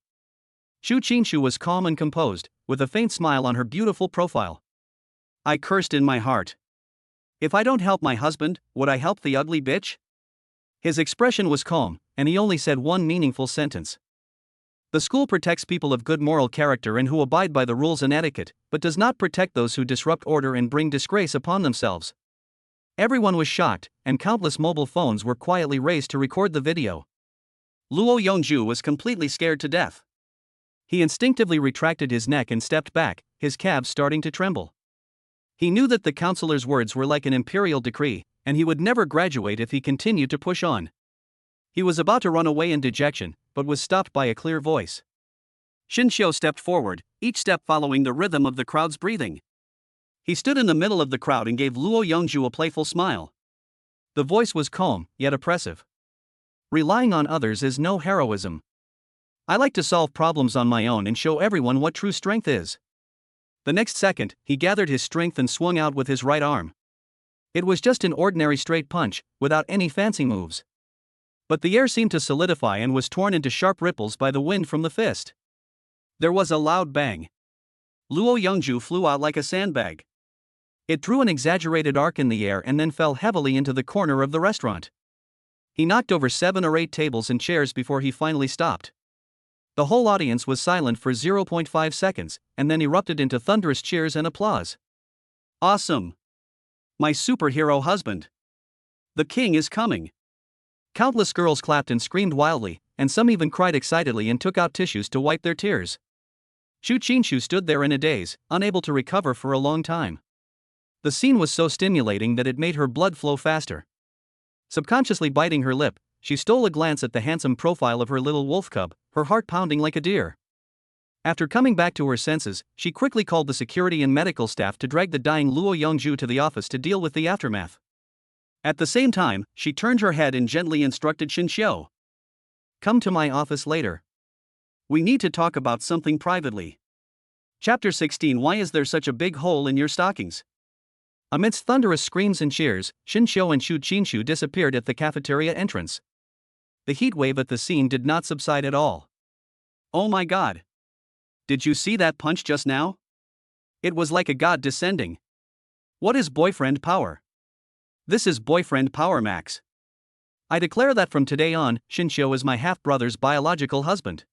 Shu Qinshu was calm and composed, with a faint smile on her beautiful profile. I cursed in my heart. If I don't help my husband, would I help the ugly bitch? His expression was calm, and he only said one meaningful sentence. The school protects people of good moral character and who abide by the rules and etiquette, but does not protect those who disrupt order and bring disgrace upon themselves. Everyone was shocked, and countless mobile phones were quietly raised to record the video. Luo Yongju was completely scared to death. He instinctively retracted his neck and stepped back, his calves starting to tremble. He knew that the counselor's words were like an imperial decree, and he would never graduate if he continued to push on. He was about to run away in dejection, but was stopped by a clear voice. Xin Xiu stepped forward, each step following the rhythm of the crowd's breathing. He stood in the middle of the crowd and gave Luo Yongju a playful smile. The voice was calm, yet oppressive. Relying on others is no heroism. I like to solve problems on my own and show everyone what true strength is. The next second, he gathered his strength and swung out with his right arm. It was just an ordinary straight punch, without any fancy moves. But the air seemed to solidify and was torn into sharp ripples by the wind from the fist. There was a loud bang. Luo Yongju flew out like a sandbag. It drew an exaggerated arc in the air and then fell heavily into the corner of the restaurant. He knocked over 7 or 8 tables and chairs before he finally stopped. The whole audience was silent for 0.5 seconds, and then erupted into thunderous cheers and applause. Awesome! My superhero husband! The king is coming! Countless girls clapped and screamed wildly, and some even cried excitedly and took out tissues to wipe their tears. Shu Qinshu stood there in a daze, unable to recover for a long time. The scene was so stimulating that it made her blood flow faster. Subconsciously biting her lip, she stole a glance at the handsome profile of her little wolf cub, her heart pounding like a deer. After coming back to her senses, she quickly called the security and medical staff to drag the dying Luo Yongju to the office to deal with the aftermath. At the same time, she turned her head and gently instructed Xin Xiu. Come to my office later. We need to talk about something privately. Chapter 16. Why is there such a big hole in your stockings? Amidst thunderous screams and cheers, Xin Xiu and Shu Qinshu disappeared at the cafeteria entrance. The heat wave at the scene did not subside at all. Oh my god! Did you see that punch just now? It was like a god descending. What is boyfriend power? This is boyfriend power max. I declare that from today on, Xin Xiu is my half-brother's biological husband.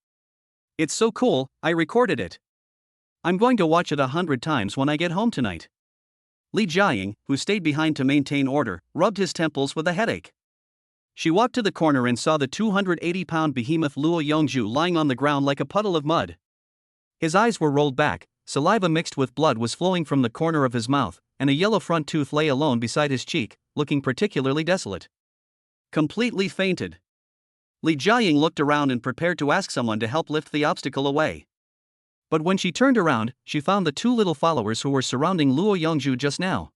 It's so cool, I recorded it. I'm going to watch it 100 times when I get home tonight. Li Jiaying, who stayed behind to maintain order, rubbed his temples with a headache. She walked to the corner and saw the 280-pound behemoth Luo Yongju lying on the ground like a puddle of mud. His eyes were rolled back, saliva mixed with blood was flowing from the corner of his mouth, and a yellow front tooth lay alone beside his cheek, looking particularly desolate. Completely fainted. Li Jiaying looked around and prepared to ask someone to help lift the obstacle away. But when she turned around, she found the 2 little followers who were surrounding Luo Yongju just now.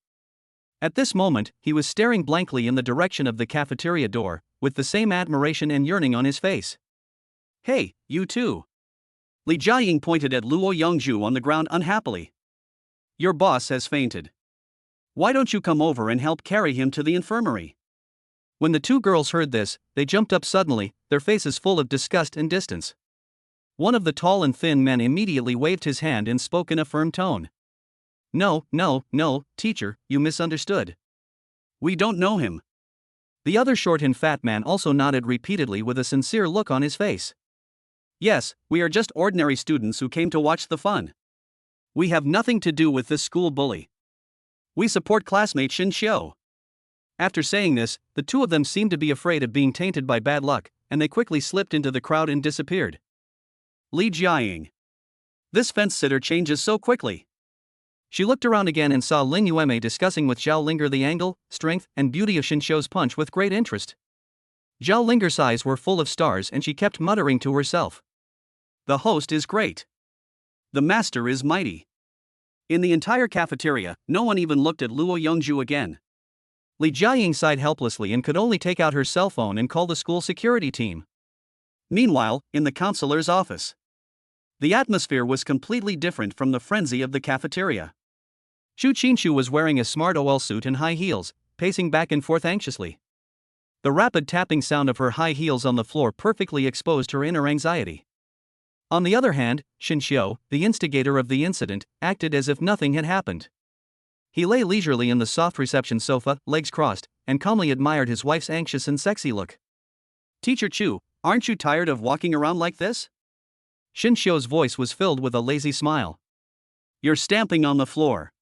At this moment, he was staring blankly in the direction of the cafeteria door, with the same admiration and yearning on his face. Hey, you two! Li Jiaying pointed at Luo Yongju on the ground unhappily. Your boss has fainted. Why don't you come over and help carry him to the infirmary? When the 2 girls heard this, they jumped up suddenly, their faces full of disgust and distance. One of the tall and thin men immediately waved his hand and spoke in a firm tone. No, teacher, you misunderstood. We don't know him. The other short and fat man also nodded repeatedly with a sincere look on his face. Yes, we are just ordinary students who came to watch the fun. We have nothing to do with this school bully. We support classmate Xin Xiu. After saying this, the 2 of them seemed to be afraid of being tainted by bad luck, and they quickly slipped into the crowd and disappeared. Li Jiaying. This fence-sitter changes so quickly. She looked around again and saw Lin Yueme discussing with Zhao Linger the angle, strength, and beauty of Xin Xiu's punch with great interest. Zhao Linger's eyes were full of stars and she kept muttering to herself. The host is great. The master is mighty. In the entire cafeteria, no one even looked at Luo Yongju again. Li Jiaying sighed helplessly and could only take out her cell phone and call the school security team. Meanwhile, in the counselor's office. The atmosphere was completely different from the frenzy of the cafeteria. Xu Qinshu was wearing a smart OL suit and high heels, pacing back and forth anxiously. The rapid tapping sound of her high heels on the floor perfectly exposed her inner anxiety. On the other hand, Xin Xiu, the instigator of the incident, acted as if nothing had happened. He lay leisurely in the soft reception sofa, legs crossed, and calmly admired his wife's anxious and sexy look. "Teacher Chu, aren't you tired of walking around like this?" Xin Xiu's voice was filled with a lazy smile. "You're stamping on the floor.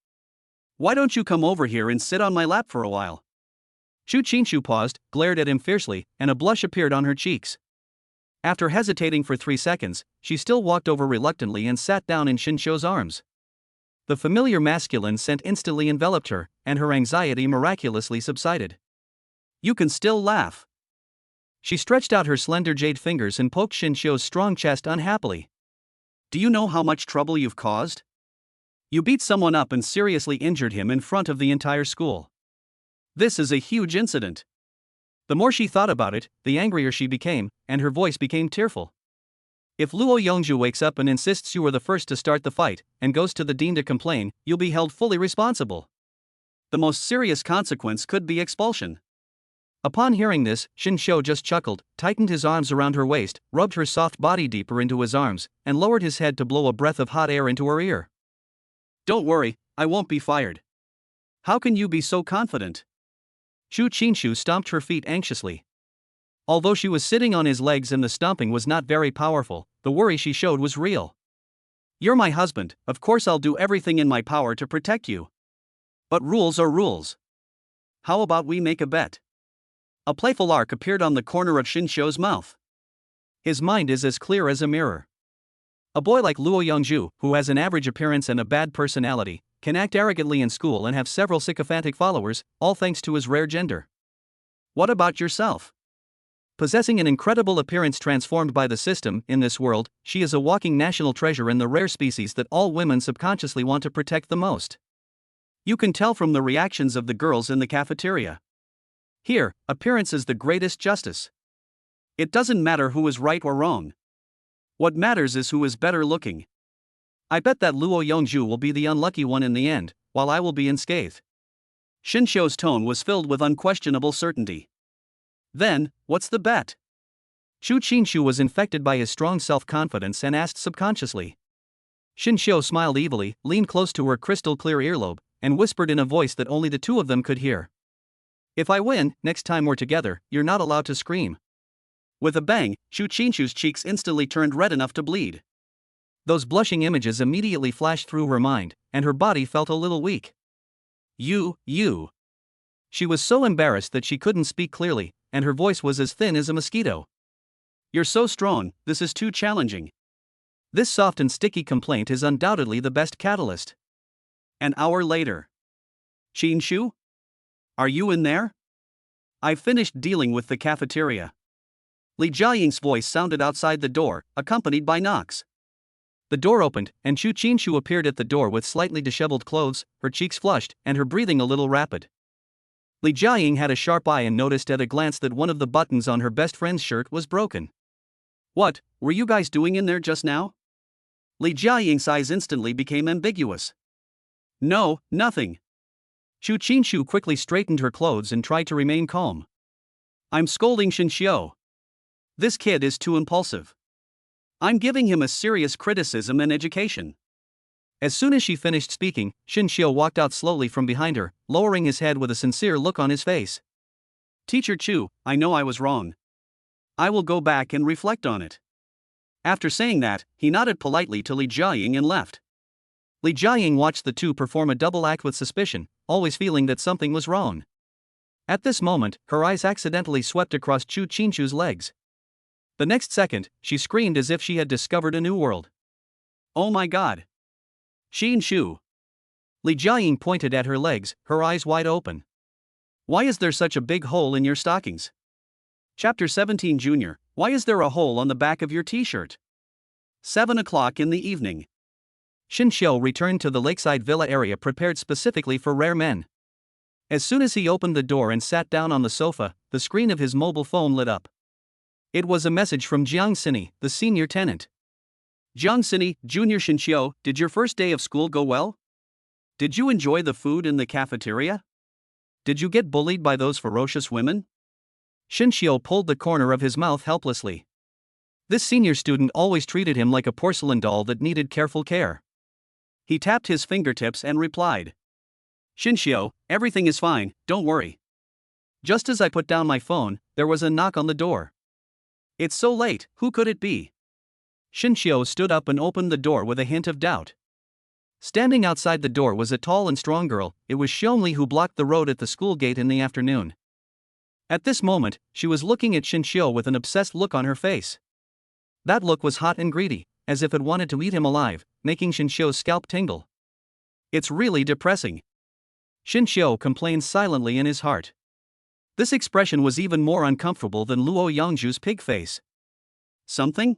Why don't you come over here and sit on my lap for a while?" Xu Qinshu paused, glared at him fiercely, and a blush appeared on her cheeks. After hesitating for 3 seconds, she still walked over reluctantly and sat down in Xin Xiu's arms. The familiar masculine scent instantly enveloped her, and her anxiety miraculously subsided. "You can still laugh." She stretched out her slender jade fingers and poked Xin Xiu's strong chest unhappily. "Do you know how much trouble you've caused? You beat someone up and seriously injured him in front of the entire school. This is a huge incident." The more she thought about it, the angrier she became, and her voice became tearful. "If Luo Yongzhu wakes up and insists you were the first to start the fight, and goes to the dean to complain, you'll be held fully responsible. The most serious consequence could be expulsion." Upon hearing this, Xin Xiu just chuckled, tightened his arms around her waist, rubbed her soft body deeper into his arms, and lowered his head to blow a breath of hot air into her ear. "Don't worry, I won't be fired." "How can you be so confident?" Xu Qinshu stomped her feet anxiously. Although she was sitting on his legs and the stomping was not very powerful, the worry she showed was real. "You're my husband, of course I'll do everything in my power to protect you. But rules are rules. How about we make a bet?" A playful arc appeared on the corner of Xin Xiu's mouth. His mind is as clear as a mirror. A boy like Luo Yongzhu, who has an average appearance and a bad personality, can act arrogantly in school and have several sycophantic followers, all thanks to his rare gender. What about yourself? Possessing an incredible appearance transformed by the system, in this world, she is a walking national treasure in the rare species that all women subconsciously want to protect the most. You can tell from the reactions of the girls in the cafeteria. Here, appearance is the greatest justice. It doesn't matter who is right or wrong. What matters is who is better looking. I bet that Luo Yongzhu will be the unlucky one in the end, while I will be unscathed. Xin Xiu's tone was filled with unquestionable certainty. Then, what's the bet? Xu Qinshu was infected by his strong self-confidence and asked subconsciously. Xin Xiu smiled evilly, leaned close to her crystal-clear earlobe, and whispered in a voice that only the two of them could hear. "If I win, next time we're together, you're not allowed to scream." With a bang, Xu Qinshu's cheeks instantly turned red enough to bleed. Those blushing images immediately flashed through her mind, and her body felt a little weak. You. She was so embarrassed that she couldn't speak clearly, and her voice was as thin as a mosquito. "You're so strong, this is too challenging." This soft and sticky complaint is undoubtedly the best catalyst. An hour later. "Qinshu? Are you in there? I've finished dealing with the cafeteria." Li Jiaying's voice sounded outside the door, accompanied by knocks. The door opened, and Xu Qinshu appeared at the door with slightly disheveled clothes, her cheeks flushed, and her breathing a little rapid. Li Jiaying had a sharp eye and noticed at a glance that one of the buttons on her best friend's shirt was broken. "What were you guys doing in there just now?" Li Jiaying's eyes instantly became ambiguous. "No, nothing." Xu Qinshu quickly straightened her clothes and tried to remain calm. "I'm scolding Xin Xiu. This kid is too impulsive. I'm giving him a serious criticism and education." As soon as she finished speaking, Xin Xiu walked out slowly from behind her, lowering his head with a sincere look on his face. "Teacher Chu, I know I was wrong. I will go back and reflect on it." After saying that, he nodded politely to Li Jiaying and left. Li Jiaying watched the two perform a double act with suspicion, always feeling that something was wrong. At this moment, her eyes accidentally swept across Xu Qinshu's legs. The next second, she screamed as if she had discovered a new world. "Oh my god! Qinshu!" Li Jiaying pointed at her legs, her eyes wide open. "Why is there such a big hole in your stockings?" Chapter 17 Junior, why is there a hole on the back of your t-shirt? 7 o'clock in the evening. Xin Xiu returned to the lakeside villa area prepared specifically for rare men. As soon as he opened the door and sat down on the sofa, the screen of his mobile phone lit up. It was a message from Jiang Sini, the senior tenant. Jiang Sini, Junior Shinxiu, did your first day of school go well? Did you enjoy the food in the cafeteria? Did you get bullied by those ferocious women? Shinxiu pulled the corner of his mouth helplessly. This senior student always treated him like a porcelain doll that needed careful care. He tapped his fingertips and replied, Shinxiu, everything is fine, don't worry. Just as I put down my phone, there was a knock on the door. It's so late, who could it be? Shinxiu stood up and opened the door with a hint of doubt. Standing outside the door was a tall and strong girl. It was Xiongli who blocked the road at the school gate in the afternoon. At this moment, she was looking at Shinxiu with an obsessed look on her face. That look was hot and greedy, as if it wanted to eat him alive, making Shinxiu's scalp tingle. It's really depressing. Shinxiu complained silently in his heart. This expression was even more uncomfortable than Luo Yangzhu's pig face. Something?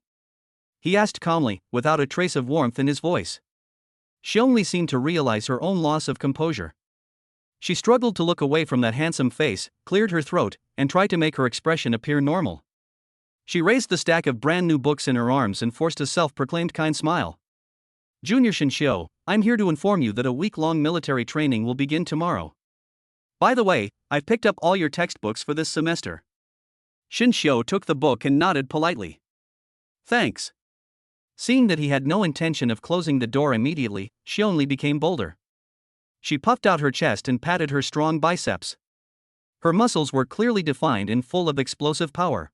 He asked calmly, without a trace of warmth in his voice. Xiongli seemed to realize her own loss of composure. She struggled to look away from that handsome face, cleared her throat, and tried to make her expression appear normal. She raised the stack of brand new books in her arms and forced a self-proclaimed kind smile. Junior Shinxiu, I'm here to inform you that a week-long military training will begin tomorrow. By the way, I've picked up all your textbooks for this semester. Shinxiu took the book and nodded politely. Thanks. Seeing that he had no intention of closing the door immediately, Xiongli became bolder. She puffed out her chest and patted her strong biceps. Her muscles were clearly defined and full of explosive power.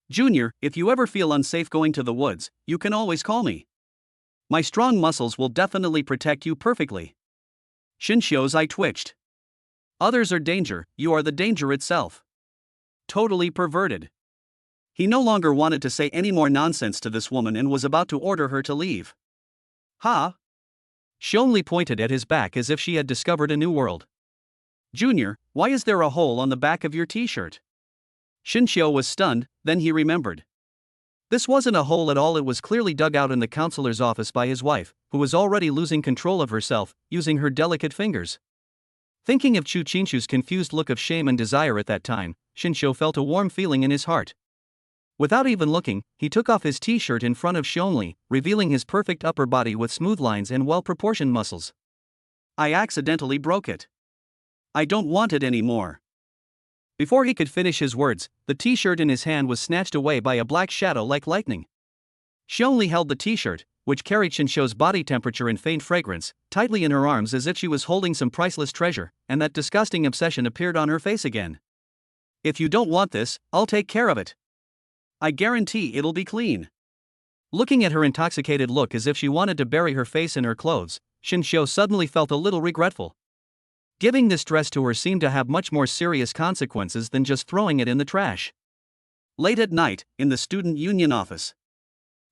Junior, if you ever feel unsafe going to the woods, you can always call me. My strong muscles will definitely protect you perfectly. Shinxiu's eye twitched. Others are danger, you are the danger itself. Totally perverted. He no longer wanted to say any more nonsense to this woman and was about to order her to leave. Ha! Xiongli pointed at his back as if she had discovered a new world. Junior, why is there a hole on the back of your t-shirt? Shinxiu was stunned, then he remembered. This wasn't a hole at all, it was clearly dug out in the counselor's office by his wife, who was already losing control of herself, using her delicate fingers. Thinking of Chu Qinshu's confused look of shame and desire at that time, Shinxiu felt a warm feeling in his heart. Without even looking, he took off his t-shirt in front of Xiongli, revealing his perfect upper body with smooth lines and well-proportioned muscles. I accidentally broke it. I don't want it anymore. Before he could finish his words, the t-shirt in his hand was snatched away by a black shadow like lightning. Xiongli held the t-shirt, which carried Shinxiu's body temperature and faint fragrance, tightly in her arms as if she was holding some priceless treasure, and that disgusting obsession appeared on her face again. If you don't want this, I'll take care of it. I guarantee it'll be clean. Looking at her intoxicated look as if she wanted to bury her face in her clothes, Shinxiu suddenly felt a little regretful. Giving this dress to her seemed to have much more serious consequences than just throwing it in the trash. Late at night, in the student union office,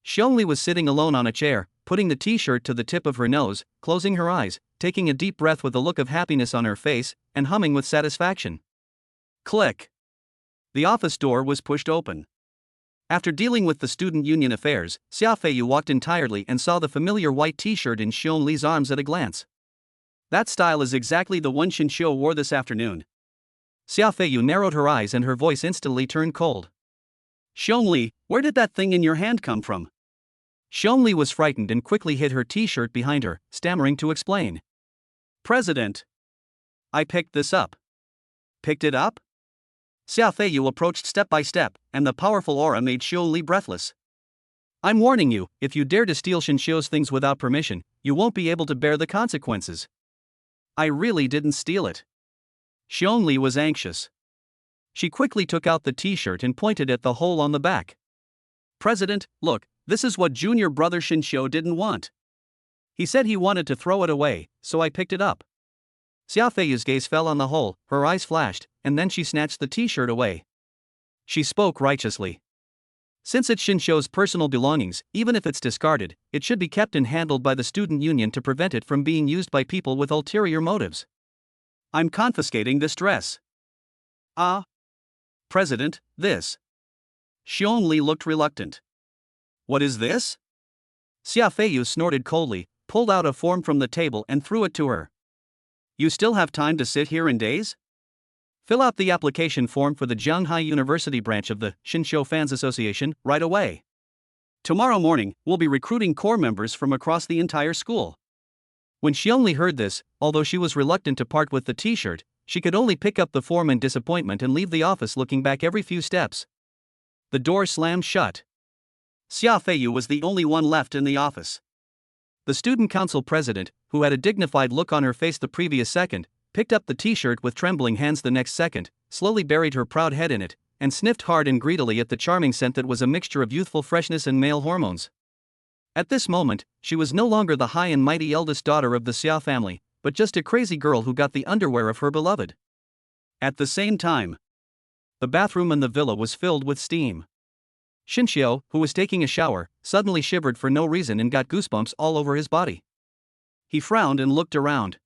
Xiongli was sitting alone on a chair, putting the t-shirt to the tip of her nose, closing her eyes, taking a deep breath with a look of happiness on her face, and humming with satisfaction. Click. The office door was pushed open. After dealing with the student union affairs, Xia Feiyu walked in tiredly and saw the familiar white t-shirt in Xiongli's arms at a glance. That style is exactly the one Shinxiu wore this afternoon. Xia Feiyu narrowed her eyes and her voice instantly turned cold. Xiongli, where did that thing in your hand come from? Xiongli was frightened and quickly hid her t-shirt behind her, stammering to explain. President. I picked this up. Picked it up? Xia Feiyu approached step by step, and the powerful aura made Xiongli breathless. I'm warning you, if you dare to steal Shinxiu's things without permission, you won't be able to bear the consequences. I really didn't steal it. Xiongli was anxious. She quickly took out the t-shirt and pointed at the hole on the back. President, look, this is what junior brother Shinxiu didn't want. He said he wanted to throw it away, so I picked it up. Xia Feiyu's gaze fell on the hole, her eyes flashed, and then she snatched the t-shirt away. She spoke righteously. Since it's Shinxiu's personal belongings, even if it's discarded, it should be kept and handled by the student union to prevent it from being used by people with ulterior motives. I'm confiscating this dress. Ah. President, this. Xiongli looked reluctant. What is this? Xia Feiyu snorted coldly, pulled out a form from the table and threw it to her. You still have time to sit here and daze? Fill out the application form for the Jianghai University branch of the Shinxiu Fans Association right away. Tomorrow morning, we'll be recruiting corps members from across the entire school. When Xiongli heard this, although she was reluctant to part with the t-shirt, she could only pick up the form in disappointment and leave the office looking back every few steps. The door slammed shut. Xia Feiyu was the only one left in the office. The student council president, who had a dignified look on her face the previous second, picked up the t-shirt with trembling hands the next second, slowly buried her proud head in it, and sniffed hard and greedily at the charming scent that was a mixture of youthful freshness and male hormones. At this moment, she was no longer the high and mighty eldest daughter of the Xia family, but just a crazy girl who got the underwear of her beloved. At the same time, the bathroom in the villa was filled with steam. Xinxiu, who was taking a shower, suddenly shivered for no reason and got goosebumps all over his body. He frowned and looked around.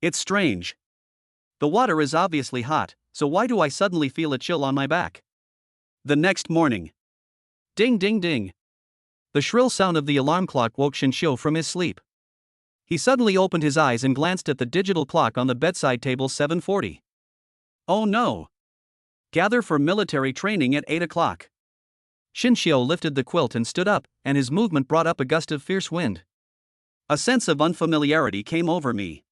It's strange. The water is obviously hot, so why do I suddenly feel a chill on my back? The next morning. Ding ding ding. The shrill sound of the alarm clock woke Xinxiu from his sleep. He suddenly opened his eyes and glanced at the digital clock on the bedside table. 7:40. Oh no! Gather for military training at 8 o'clock. Xinxiu lifted the quilt and stood up, and his movement brought up a gust of fierce wind. A sense of unfamiliarity came over me.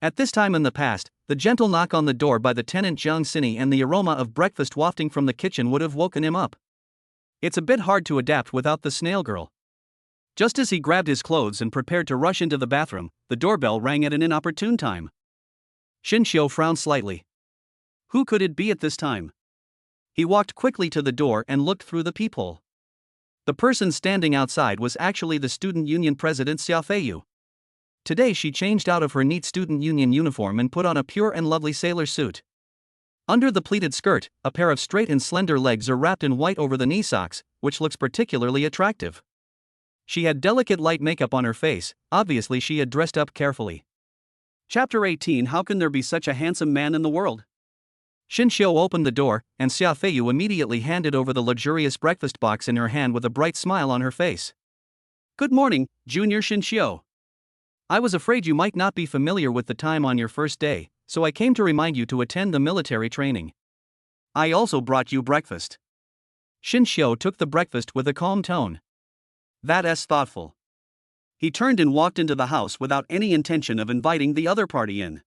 At this time in the past, the gentle knock on the door by the tenant Jiang Sini and the aroma of breakfast wafting from the kitchen would have woken him up. It's a bit hard to adapt without the snail girl. Just as he grabbed his clothes and prepared to rush into the bathroom, the doorbell rang at an inopportune time. Xinxiu frowned slightly. Who could it be at this time? He walked quickly to the door and looked through the peephole. The person standing outside was actually the student union president Xia Feiyu. Today she changed out of her neat student union uniform and put on a pure and lovely sailor suit. Under the pleated skirt, a pair of straight and slender legs are wrapped in white over the knee socks, which looks particularly attractive. She had delicate light makeup on her face, obviously she had dressed up carefully. Chapter 18. How can there be such a handsome man in the world? Xinxiu opened the door, and Xia Feiyu immediately handed over the luxurious breakfast box in her hand with a bright smile on her face. Good morning, Junior Xinxiu. I was afraid you might not be familiar with the time on your first day, so I came to remind you to attend the military training. I also brought you breakfast. Xinxiu took the breakfast with a calm tone. That's thoughtful. He turned and walked into the house without any intention of inviting the other party in.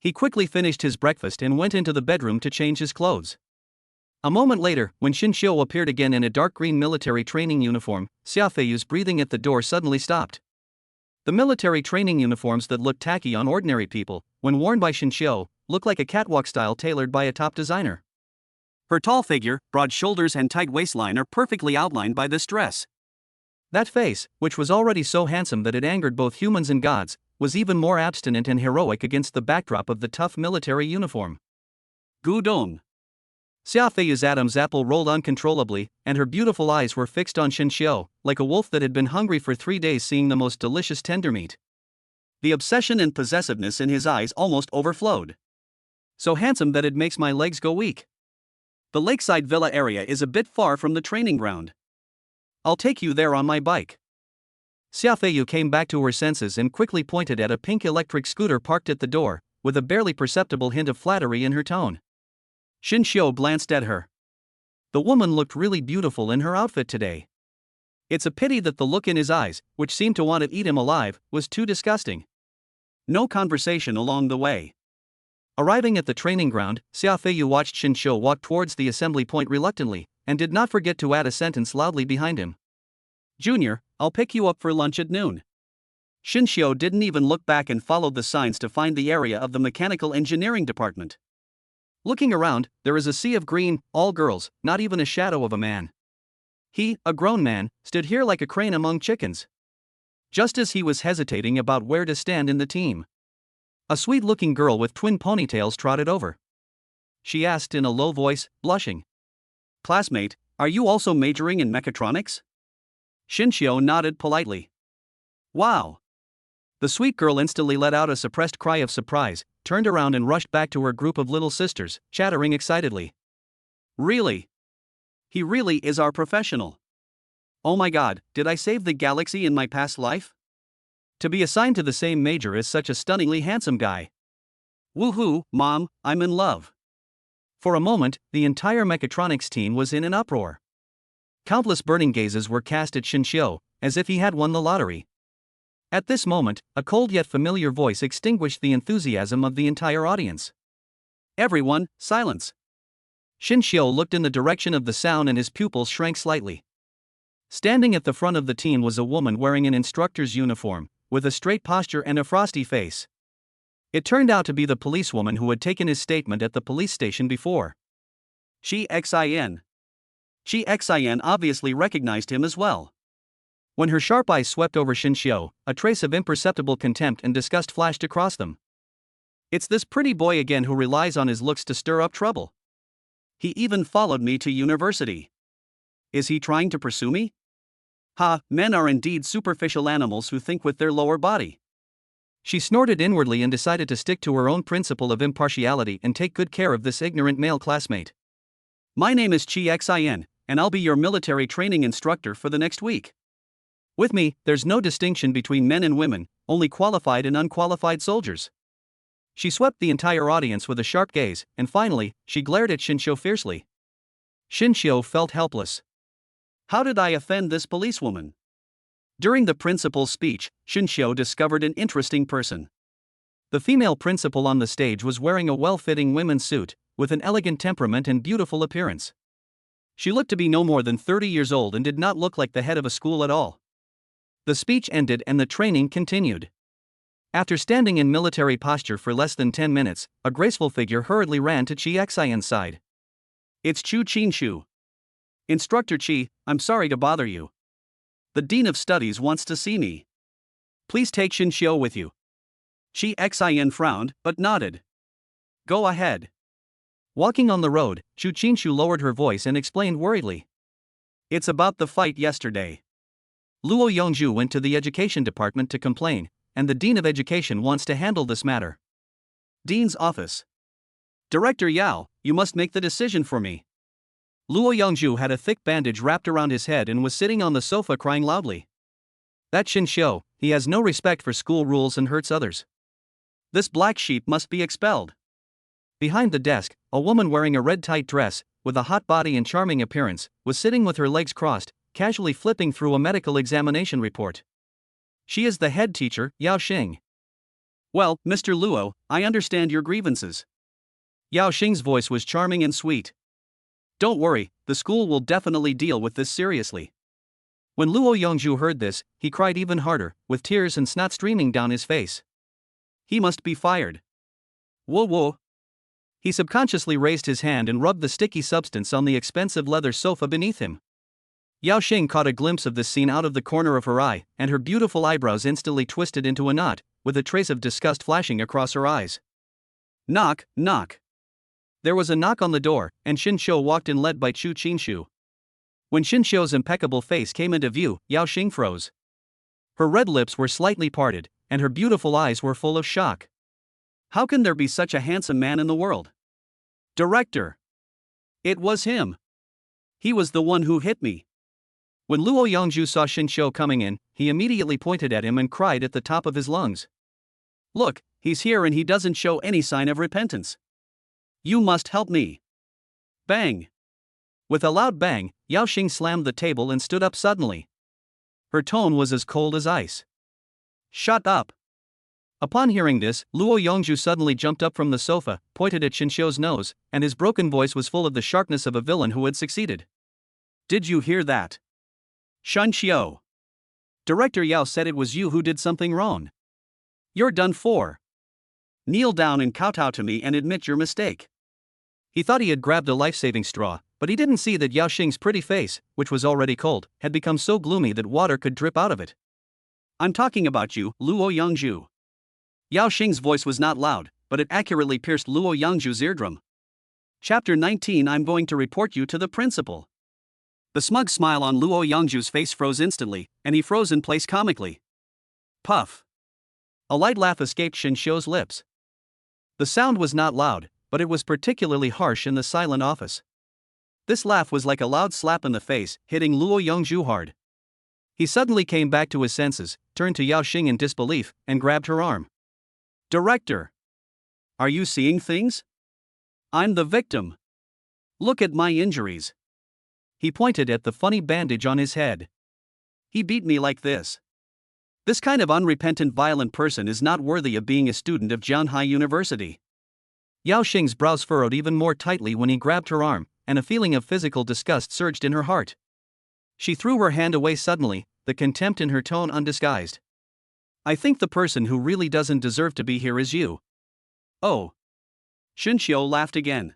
He quickly finished his breakfast and went into the bedroom to change his clothes. A moment later, when Xinxiu appeared again in a dark green military training uniform, Xia Feiyu's breathing at the door suddenly stopped. The military training uniforms that looked tacky on ordinary people, when worn by Xinxiu, looked like a catwalk style tailored by a top designer. Her tall figure, broad shoulders and tight waistline are perfectly outlined by this dress. That face, which was already so handsome that it angered both humans and gods, was even more abstinent and heroic against the backdrop of the tough military uniform. Gudong. Xia Feiyu's Adam's apple rolled uncontrollably, and her beautiful eyes were fixed on Xinxiu, like a wolf that had been hungry for 3 days seeing the most delicious tender meat. The obsession and possessiveness in his eyes almost overflowed. So handsome that it makes my legs go weak. The lakeside villa area is a bit far from the training ground. I'll take you there on my bike. Xia Feiyu came back to her senses and quickly pointed at a pink electric scooter parked at the door, with a barely perceptible hint of flattery in her tone. Xinxiu glanced at her. The woman looked really beautiful in her outfit today. It's a pity that the look in his eyes, which seemed to want to eat him alive, was too disgusting. No conversation along the way. Arriving at the training ground, Xia Feiyu watched Xinxiu walk towards the assembly point reluctantly, and did not forget to add a sentence loudly behind him. Junior, I'll pick you up for lunch at noon. Xinxiu didn't even look back and followed the signs to find the area of the mechanical engineering department. Looking around, there is a sea of green, all girls, not even a shadow of a man. He, a grown man, stood here like a crane among chickens. Just as he was hesitating about where to stand in the team, a sweet-looking girl with twin ponytails trotted over. She asked in a low voice, blushing. Classmate, are you also majoring in mechatronics? Xinxiu nodded politely. Wow! The sweet girl instantly let out a suppressed cry of surprise, turned around and rushed back to her group of little sisters, chattering excitedly. Really? He really is our professional. Oh my god, did I save the galaxy in my past life? To be assigned to the same major as such a stunningly handsome guy. Woohoo, Mom, I'm in love. For a moment, the entire mechatronics team was in an uproar. Countless burning gazes were cast at Shinshio, as if he had won the lottery. At this moment, a cold yet familiar voice extinguished the enthusiasm of the entire audience. Everyone, silence. Shinshio looked in the direction of the sound and his pupils shrank slightly. Standing at the front of the team was a woman wearing an instructor's uniform, with a straight posture and a frosty face. It turned out to be the policewoman who had taken his statement at the police station before. Xin. Xin obviously recognized him as well. When her sharp eyes swept over Shinshio, a trace of imperceptible contempt and disgust flashed across them. It's this pretty boy again who relies on his looks to stir up trouble. He even followed me to university. Is he trying to pursue me? Ha, men are indeed superficial animals who think with their lower body. She snorted inwardly and decided to stick to her own principle of impartiality and take good care of this ignorant male classmate. My name is Xin, and I'll be your military training instructor for the next week. With me, there's no distinction between men and women, only qualified and unqualified soldiers. She swept the entire audience with a sharp gaze, and finally, she glared at Shinshio fiercely. Shinshio felt helpless. How did I offend this policewoman? During the principal's speech, Shinshio discovered an interesting person. The female principal on the stage was wearing a well-fitting women's suit, with an elegant temperament and beautiful appearance. She looked to be no more than 30 years old and did not look like the head of a school at all. The speech ended and the training continued. After standing in military posture for less than 10 minutes, a graceful figure hurriedly ran to Xian's side. It's Chu Qinshu. Instructor Qi, I'm sorry to bother you. The Dean of Studies wants to see me. Please take Shinshio with you. Xian frowned, but nodded. Go ahead. Walking on the road, Chu Qinshu lowered her voice and explained worriedly. It's about the fight yesterday. Luo Yongzhu went to the education department to complain, and the Dean of Education wants to handle this matter. Dean's office. Director Yao, you must make the decision for me. Luo Yongzhu had a thick bandage wrapped around his head and was sitting on the sofa crying loudly. That Shinshio, he has no respect for school rules and hurts others. This black sheep must be expelled. Behind the desk, a woman wearing a red tight dress, with a hot body and charming appearance, was sitting with her legs crossed, casually flipping through a medical examination report. She is the head teacher, Yao Xing. Well, Mr. Luo, I understand your grievances. Yao Xing's voice was charming and sweet. Don't worry, the school will definitely deal with this seriously. When Luo Yongzhu heard this, he cried even harder, with tears and snot streaming down his face. He must be fired. Whoa. He subconsciously raised his hand and rubbed the sticky substance on the expensive leather sofa beneath him. Yao Xing caught a glimpse of this scene out of the corner of her eye, and her beautiful eyebrows instantly twisted into a knot, with a trace of disgust flashing across her eyes. Knock. There was a knock on the door, and Shinshio walked in led by Chu Qinshu. When Shinshio's impeccable face came into view, Yao Xing froze. Her red lips were slightly parted, and her beautiful eyes were full of shock. How can there be such a handsome man in the world? Director! It was him. He was the one who hit me. When Luo Yongzhu saw Shinshio coming in, he immediately pointed at him and cried at the top of his lungs. Look, he's here and he doesn't show any sign of repentance. You must help me. Bang! With a loud bang, Yao Xing slammed the table and stood up suddenly. Her tone was as cold as ice. Shut up! Upon hearing this, Luo Yongzhu suddenly jumped up from the sofa, pointed at Shinshio's nose, and his broken voice was full of the sharpness of a villain who had succeeded. Did you hear that? Shinshio! Director Yao said it was you who did something wrong. You're done for. Kneel down and kowtow to me and admit your mistake. He thought he had grabbed a life-saving straw, but he didn't see that Yao Xing's pretty face, which was already cold, had become so gloomy that water could drip out of it. I'm talking about you, Luo Yongzhu. Yao Xing's voice was not loud, but it accurately pierced Luo Yongzhu's eardrum. Chapter 19 I'm going to report you to the principal. The smug smile on Luo Yongzhu's face froze instantly, and he froze in place comically. Puff. A light laugh escaped Shinshio's lips. The sound was not loud, but it was particularly harsh in the silent office. This laugh was like a loud slap in the face, hitting Luo Yongzhu hard. He suddenly came back to his senses, turned to Yao Xing in disbelief, and grabbed her arm. Director! Are you seeing things? I'm the victim. Look at my injuries. He pointed at the funny bandage on his head. He beat me like this. This kind of unrepentant violent person is not worthy of being a student of Jianhai University. Yao Xing's brows furrowed even more tightly when he grabbed her arm, and a feeling of physical disgust surged in her heart. She threw her hand away suddenly, the contempt in her tone undisguised. I think the person who really doesn't deserve to be here is you. Oh. Xinxiu laughed again.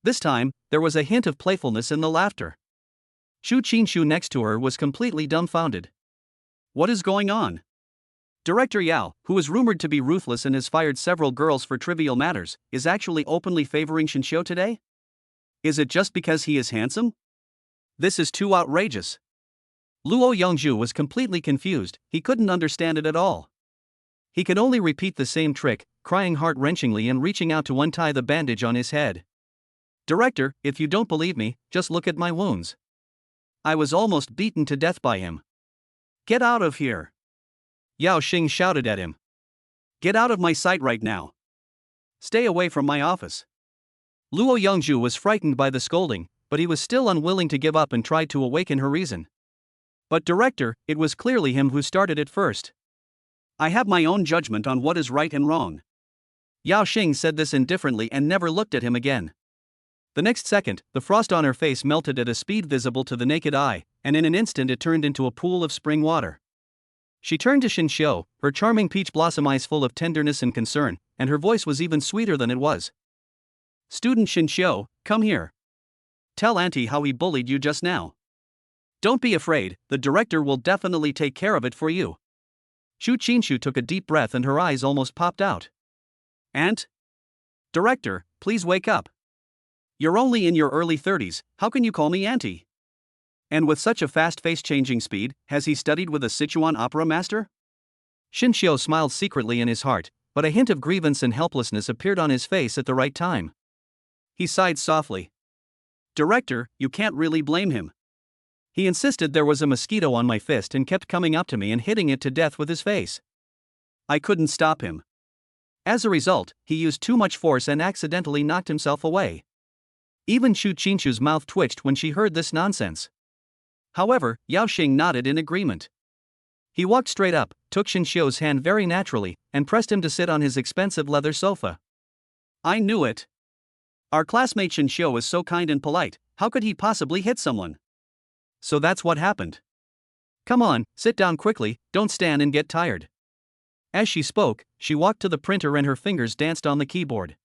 This time, there was a hint of playfulness in the laughter. Xu Qinshu next to her was completely dumbfounded. What is going on? Director Yao, who is rumored to be ruthless and has fired several girls for trivial matters, is actually openly favoring Xinxiu today? Is it just because he is handsome? This is too outrageous. Luo Yongzhu was completely confused, he couldn't understand it at all. He could only repeat the same trick, crying heart-wrenchingly and reaching out to untie the bandage on his head. Director, if you don't believe me, just look at my wounds. I was almost beaten to death by him. Get out of here. Yao Xing shouted at him. Get out of my sight right now. Stay away from my office. Luo Yongzhu was frightened by the scolding, but he was still unwilling to give up and tried to awaken her reason. But director, it was clearly him who started it first. I have my own judgment on what is right and wrong. Yao Xing said this indifferently and never looked at him again. The next second, the frost on her face melted at a speed visible to the naked eye, and in an instant it turned into a pool of spring water. She turned to Xinxiu, her charming peach blossom eyes full of tenderness and concern, and her voice was even sweeter than it was. Student Xinxiu, come here. Tell Auntie how he bullied you just now. Don't be afraid, the director will definitely take care of it for you. Xu Qinshu took a deep breath and her eyes almost popped out. Aunt? Director, please wake up. You're only in your early 30s, how can you call me auntie? And with such a fast face-changing speed, has he studied with a Sichuan opera master? Xinxiu smiled secretly in his heart, but a hint of grievance and helplessness appeared on his face at the right time. He sighed softly. Director, you can't really blame him. He insisted there was a mosquito on my fist and kept coming up to me and hitting it to death with his face. I couldn't stop him. As a result, he used too much force and accidentally knocked himself away. Even Xu Qinshu's mouth twitched when she heard this nonsense. However, Yao Xing nodded in agreement. He walked straight up, took Xinxiu's hand very naturally, and pressed him to sit on his expensive leather sofa. I knew it. Our classmate Xinxiu is so kind and polite, how could he possibly hit someone? So that's what happened. Come on, sit down quickly, don't stand and get tired. As she spoke, she walked to the printer and her fingers danced on the keyboard.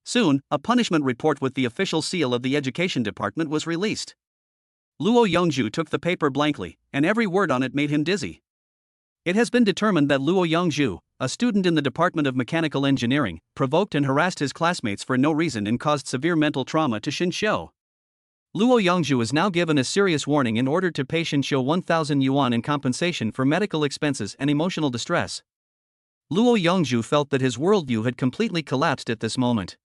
Soon, a punishment report with the official seal of the Education Department was released. Luo Yongzhu took the paper blankly, and every word on it made him dizzy. It has been determined that Luo Yongzhu, a student in the Department of Mechanical Engineering, provoked and harassed his classmates for no reason and caused severe mental trauma to Xinxiu. Luo Yongzhu is now given a serious warning in order to pay Xinxiu 1,000 yuan in compensation for medical expenses and emotional distress. Luo Yongzhu felt that his worldview had completely collapsed at this moment.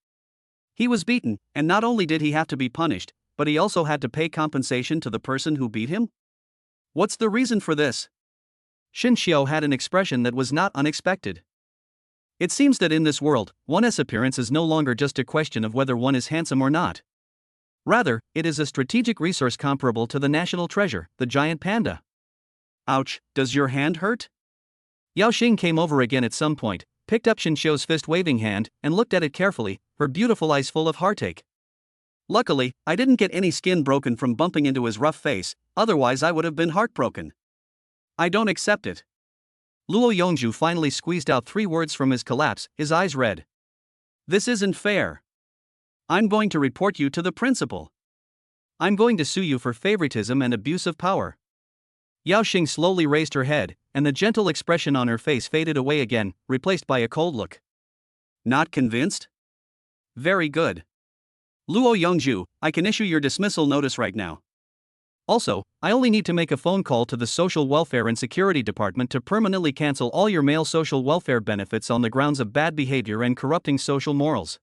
He was beaten, and not only did he have to be punished, but he also had to pay compensation to the person who beat him? What's the reason for this? Xinxiu had an expression that was not unexpected. It seems that in this world, one's appearance is no longer just a question of whether one is handsome or not. Rather, it is a strategic resource comparable to the national treasure, the giant panda. Ouch, does your hand hurt? Yao Xing came over again at some point, picked up Xinxiu's fist-waving hand, and looked at it carefully, her beautiful eyes full of heartache. Luckily, I didn't get any skin broken from bumping into his rough face, otherwise I would have been heartbroken. I don't accept it. Luo Yongzhu finally squeezed out 3 words from his collapse, his eyes red. This isn't fair. I'm going to report you to the principal. I'm going to sue you for favoritism and abuse of power. Yao Xing slowly raised her head, and the gentle expression on her face faded away again, replaced by a cold look. Not convinced? Very good. Luo Yongzhu, I can issue your dismissal notice right now. Also, I only need to make a phone call to the Social Welfare and Security Department to permanently cancel all your male social welfare benefits on the grounds of bad behavior and corrupting social morals.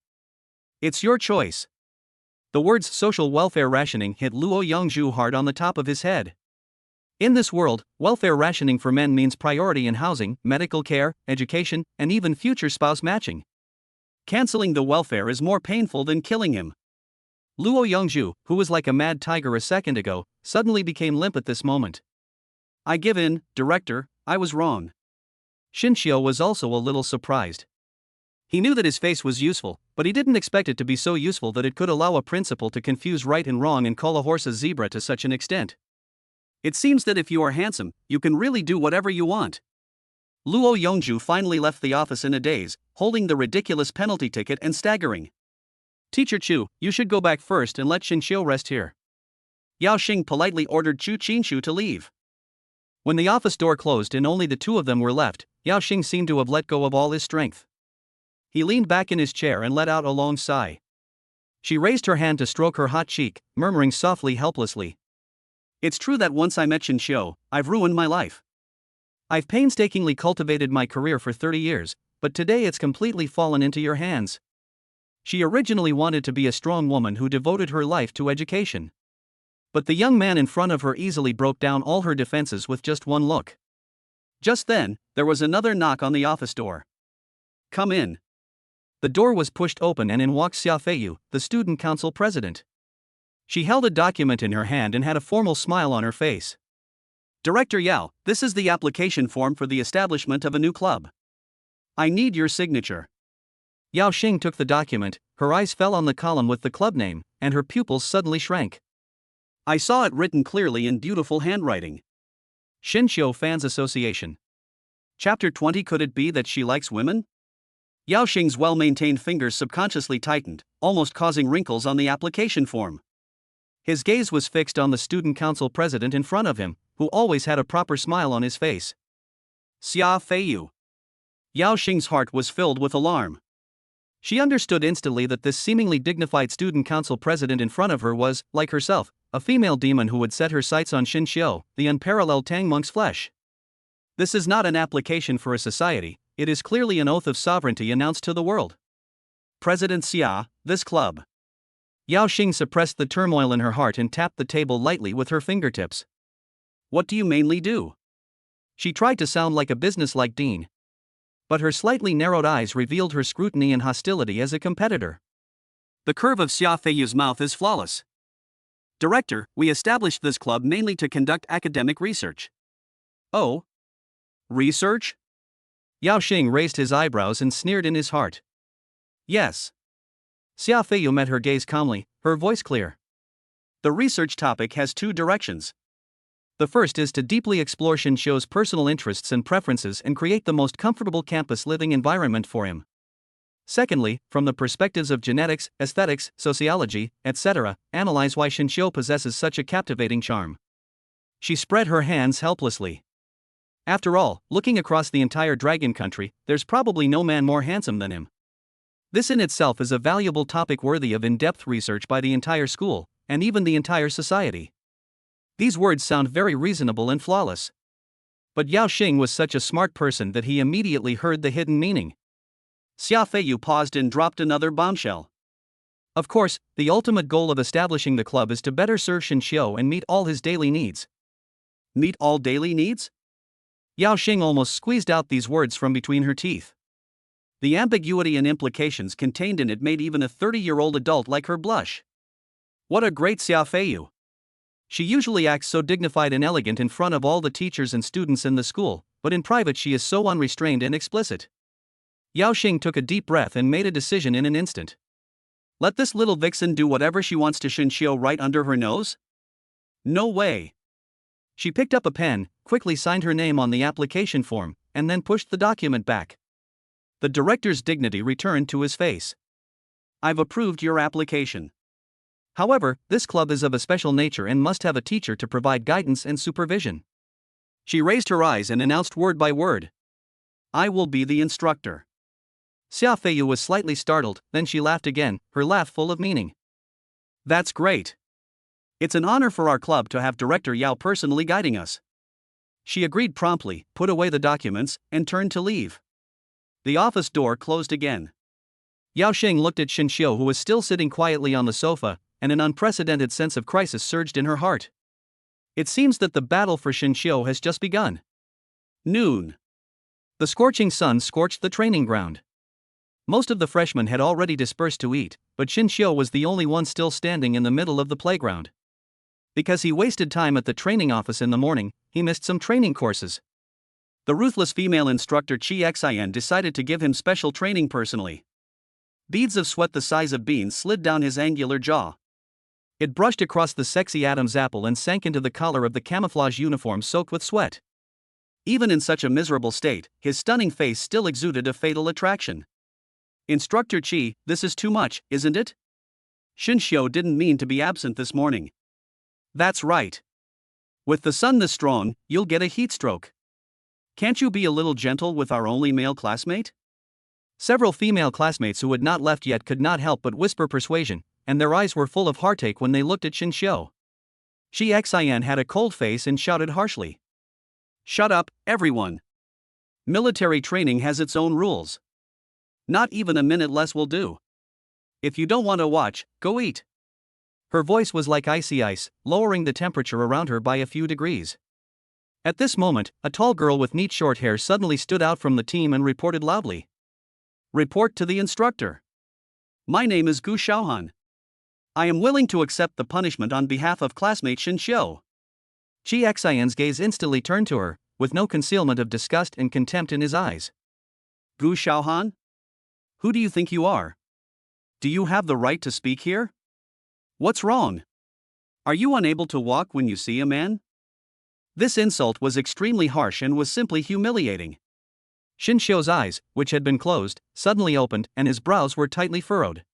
It's your choice. The words social welfare rationing hit Luo Yongzhu hard on the top of his head. In this world, welfare rationing for men means priority in housing, medical care, education, and even future spouse matching. Canceling the welfare is more painful than killing him. Luo Yongju, who was like a mad tiger a second ago, suddenly became limp at this moment. I give in, director, I was wrong. Xinxiu was also a little surprised. He knew that his face was useful, but he didn't expect it to be so useful that it could allow a principal to confuse right and wrong and call a horse a zebra to such an extent. It seems that if you are handsome, you can really do whatever you want. Luo Yongju finally left the office in a daze, holding the ridiculous penalty ticket and staggering. Teacher Chu, you should go back first and let Xinxiu rest here. Yao Xing politely ordered Chu Qinshu to leave. When the office door closed and only the two of them were left, Yao Xing seemed to have let go of all his strength. He leaned back in his chair and let out a long sigh. She raised her hand to stroke her hot cheek, murmuring softly helplessly. It's true that once I met Xinxiu, I've ruined my life. I've painstakingly cultivated my career for 30 years, but today it's completely fallen into your hands. She originally wanted to be a strong woman who devoted her life to education. But the young man in front of her easily broke down all her defenses with just one look. Just then, there was another knock on the office door. Come in. The door was pushed open and in walked Xia Feiyu, the student council president. She held a document in her hand and had a formal smile on her face. Director Yao, this is the application form for the establishment of a new club. I need your signature. Yao Xing took the document, her eyes fell on the column with the club name, and her pupils suddenly shrank. I saw it written clearly in beautiful handwriting. Xinxiu Fans Association. Chapter 20. Could it be that she likes women? Yao Xing's well-maintained fingers subconsciously tightened, almost causing wrinkles on the application form. His gaze was fixed on the student council president in front of him, who always had a proper smile on his face. Xia Feiyu. Yao Xing's heart was filled with alarm. She understood instantly that this seemingly dignified student council president in front of her was, like herself, a female demon who would set her sights on Xinxiu, the unparalleled Tang monk's flesh. This is not an application for a society, it is clearly an oath of sovereignty announced to the world. President Xia, this club. Yao Xing suppressed the turmoil in her heart and tapped the table lightly with her fingertips. What do you mainly do? She tried to sound like a businesslike dean. But her slightly narrowed eyes revealed her scrutiny and hostility as a competitor. The curve of Xia Feiyu's mouth is flawless. Director, we established this club mainly to conduct academic research. Oh? Research? Yao Xing raised his eyebrows and sneered in his heart. Yes. Xia Feiyu met her gaze calmly, her voice clear. The research topic has two directions. The first is to deeply explore Xinxiu's personal interests and preferences and create the most comfortable campus living environment for him. Secondly, from the perspectives of genetics, aesthetics, sociology, etc., analyze why Xinxiu possesses such a captivating charm. She spread her hands helplessly. After all, looking across the entire dragon country, there's probably no man more handsome than him. This in itself is a valuable topic worthy of in-depth research by the entire school, and even the entire society. These words sound very reasonable and flawless. But Yao Xing was such a smart person that he immediately heard the hidden meaning. Xia Feiyu paused and dropped another bombshell. Of course, the ultimate goal of establishing the club is to better serve Xinxiu and meet all his daily needs. Meet all daily needs? Yao Xing almost squeezed out these words from between her teeth. The ambiguity and implications contained in it made even a 30-year-old adult like her blush. What a great Xia Feiyu! She usually acts so dignified and elegant in front of all the teachers and students in the school, but in private she is so unrestrained and explicit. Yao Xing took a deep breath and made a decision in an instant. Let this little vixen do whatever she wants to Xinxiu right under her nose? No way! She picked up a pen, quickly signed her name on the application form, and then pushed the document back. The director's dignity returned to his face. I've approved your application. However, this club is of a special nature and must have a teacher to provide guidance and supervision. She raised her eyes and announced word by word. I will be the instructor. Xia Feiyu was slightly startled, then she laughed again, her laugh full of meaning. That's great. It's an honor for our club to have Director Yao personally guiding us. She agreed promptly, put away the documents, and turned to leave. The office door closed again. Yao Xing looked at Xinxiu, who was still sitting quietly on the sofa, and an unprecedented sense of crisis surged in her heart. It seems that the battle for Xinxiu has just begun. Noon. The scorching sun scorched the training ground. Most of the freshmen had already dispersed to eat, but Shinshio was the only one still standing in the middle of the playground. Because he wasted time at the training office in the morning, he missed some training courses. The ruthless female instructor Chi Xian decided to give him special training personally. Beads of sweat the size of beans slid down his angular jaw. It brushed across the sexy Adam's apple and sank into the collar of the camouflage uniform soaked with sweat. Even in such a miserable state, his stunning face still exuded a fatal attraction. Instructor Chi, this is too much, isn't it? Shinshio didn't mean to be absent this morning. That's right. With the sun this strong, you'll get a heat stroke. Can't you be a little gentle with our only male classmate? Several female classmates who had not left yet could not help but whisper persuasion, and their eyes were full of heartache when they looked at Shinshio. Chi Xian had a cold face and shouted harshly. Shut up, everyone. Military training has its own rules. Not even a minute less will do. If you don't want to watch, go eat. Her voice was like icy ice, lowering the temperature around her by a few degrees. At this moment, a tall girl with neat short hair suddenly stood out from the team and reported loudly. Report to the instructor. My name is Gu Xiaohan. I am willing to accept the punishment on behalf of classmate Shinshio. Chi Xian's gaze instantly turned to her, with no concealment of disgust and contempt in his eyes. Gu Xiaohan? Who do you think you are? Do you have the right to speak here? What's wrong? Are you unable to walk when you see a man? This insult was extremely harsh and was simply humiliating. Shinshio's eyes, which had been closed, suddenly opened and his brows were tightly furrowed.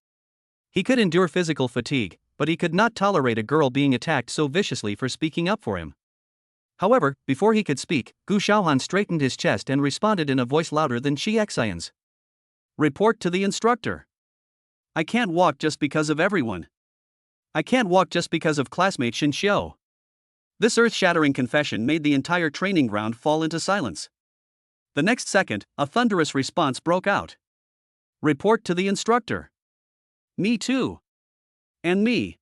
He could endure physical fatigue, but he could not tolerate a girl being attacked so viciously for speaking up for him. However, before he could speak, Gu Xiaohan straightened his chest and responded in a voice louder than Chi Xian's. Report to the instructor. I can't walk just because of everyone. I can't walk just because of classmate Shinshio. This earth-shattering confession made the entire training ground fall into silence. The next second, a thunderous response broke out. Report to the instructor. Me too. And me.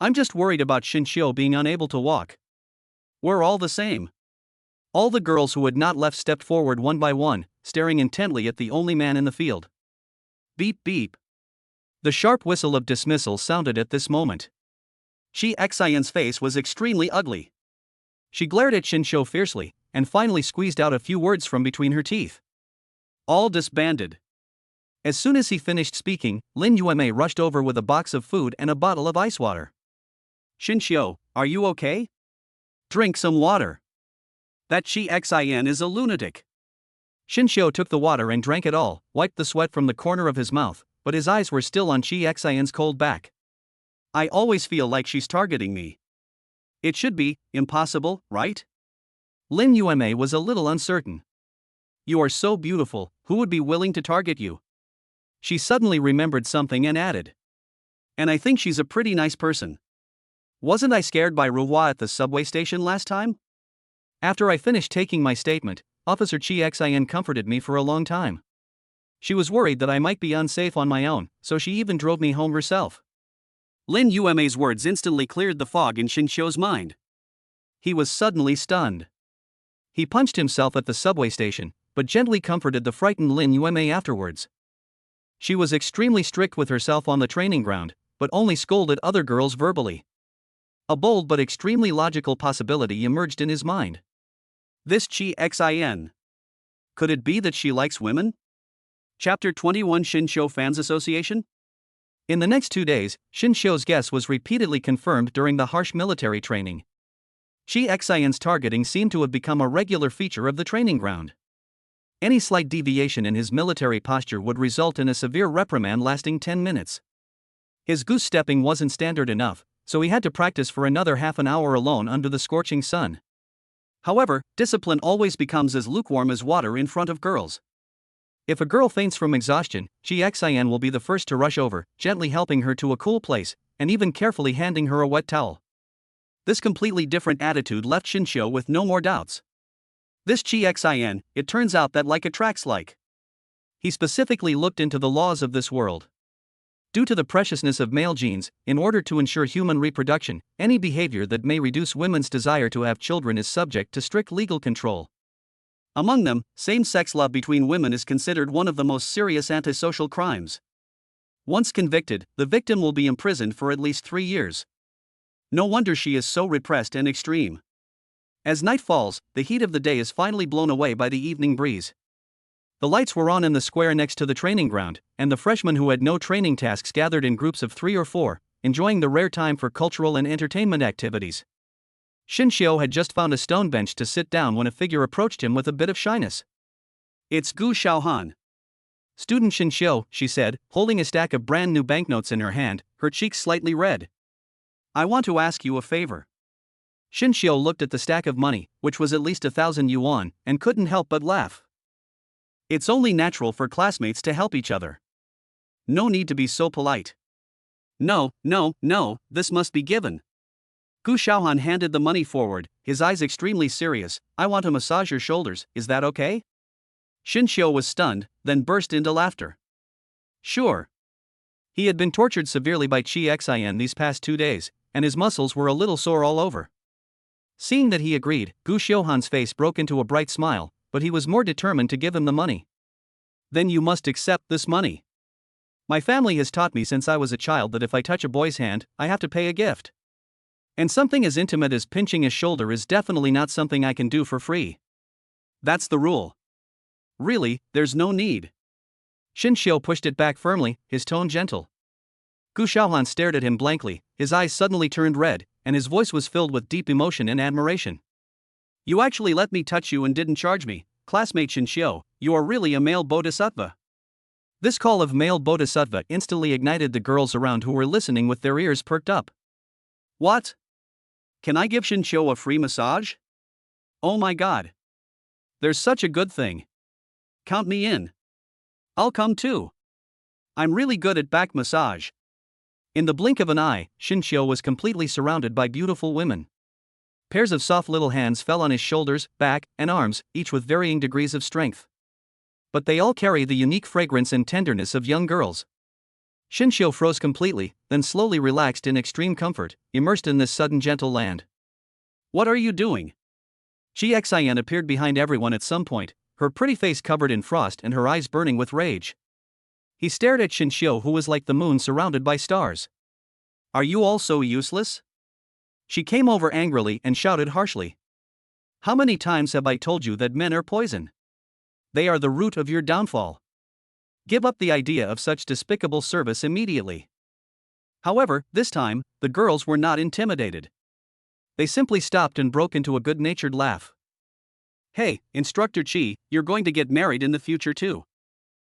I'm just worried about Shinshio being unable to walk. We're all the same. All the girls who had not left stepped forward one by one, staring intently at the only man in the field. Beep beep. The sharp whistle of dismissal sounded at this moment. Chi Xian's face was extremely ugly. She glared at Shinshio fiercely, and finally squeezed out a few words from between her teeth. All disbanded. As soon as he finished speaking, Lin Yueme rushed over with a box of food and a bottle of ice water. Shinshio, are you okay? Drink some water. That Chi Xian is a lunatic. Shinshio took the water and drank it all, wiped the sweat from the corner of his mouth, but his eyes were still on Chi Xian's cold back. I always feel like she's targeting me. It should be impossible, right? Lin Yueme was a little uncertain. You are so beautiful, who would be willing to target you? She suddenly remembered something and added. And I think she's a pretty nice person. Wasn't I scared by Ruhua at the subway station last time? After I finished taking my statement, Officer Chi Xian comforted me for a long time. She was worried that I might be unsafe on my own, so she even drove me home herself. Lin Yueme's words instantly cleared the fog in Shinshio's mind. He was suddenly stunned. He punched himself at the subway station, but gently comforted the frightened Lin Yueme afterwards. She was extremely strict with herself on the training ground, but only scolded other girls verbally. A bold but extremely logical possibility emerged in his mind. This Chi Xian. Could it be that she likes women? Chapter 21 Shinshio Fans Association? In the next 2 days, Shinshio's guess was repeatedly confirmed during the harsh military training. Chi Xian's targeting seemed to have become a regular feature of the training ground. Any slight deviation in his military posture would result in a severe reprimand lasting 10 minutes. His goose stepping wasn't standard enough, so he had to practice for another half an hour alone under the scorching sun. However, discipline always becomes as lukewarm as water in front of girls. If a girl faints from exhaustion, Chi Xian will be the first to rush over, gently helping her to a cool place, and even carefully handing her a wet towel. This completely different attitude left Shinshio with no more doubts. This Chi Xian, it turns out that like attracts like. He specifically looked into the laws of this world. Due to the preciousness of male genes, in order to ensure human reproduction, any behavior that may reduce women's desire to have children is subject to strict legal control. Among them, same-sex love between women is considered one of the most serious antisocial crimes. Once convicted, the victim will be imprisoned for at least 3 years. No wonder she is so repressed and extreme. As night falls, the heat of the day is finally blown away by the evening breeze. The lights were on in the square next to the training ground, and the freshmen who had no training tasks gathered in groups of 3 or 4, enjoying the rare time for cultural and entertainment activities. Shinshio had just found a stone bench to sit down when a figure approached him with a bit of shyness. "It's Gu Xiaohan." "Student Shinshio," she said, holding a stack of brand new banknotes in her hand, her cheeks slightly red. "I want to ask you a favor." Shinshio looked at the stack of money, which was at least 1,000 yuan, and couldn't help but laugh. It's only natural for classmates to help each other. No need to be so polite. No, this must be given. Gu Xiaohan handed the money forward, his eyes extremely serious. "I want to massage your shoulders, is that okay?" Shinshio was stunned, then burst into laughter. Sure. He had been tortured severely by Chi Xin these past 2 days, and his muscles were a little sore all over. Seeing that he agreed, Gu Xiaohan's face broke into a bright smile, but he was more determined to give him the money. "Then you must accept this money. My family has taught me since I was a child that if I touch a boy's hand, I have to pay a gift. And something as intimate as pinching his shoulder is definitely not something I can do for free. That's the rule. Really, there's no need." Shinshio pushed it back firmly, his tone gentle. Gu Xiaohan stared at him blankly, his eyes suddenly turned red, and his voice was filled with deep emotion and admiration. "You actually let me touch you and didn't charge me, classmate Shinshio, you are really a male bodhisattva." This call of male bodhisattva instantly ignited the girls around who were listening with their ears perked up. "What? Can I give Shinshio a free massage? Oh my god. There's such a good thing. Count me in. I'll come too. I'm really good at back massage." In the blink of an eye, Shinshio was completely surrounded by beautiful women. Pairs of soft little hands fell on his shoulders, back, and arms, each with varying degrees of strength. But they all carry the unique fragrance and tenderness of young girls. Shinshio froze completely, then slowly relaxed in extreme comfort, immersed in this sudden gentle land. "What are you doing?" Chi Xian appeared behind everyone at some point, her pretty face covered in frost and her eyes burning with rage. He stared at Shinshio, who was like the moon surrounded by stars. "Are you all so useless?" She came over angrily and shouted harshly. "How many times have I told you that men are poison? They are the root of your downfall. Give up the idea of such despicable service immediately." However, this time, the girls were not intimidated. They simply stopped and broke into a good-natured laugh. "Hey, Instructor Chi, you're going to get married in the future too."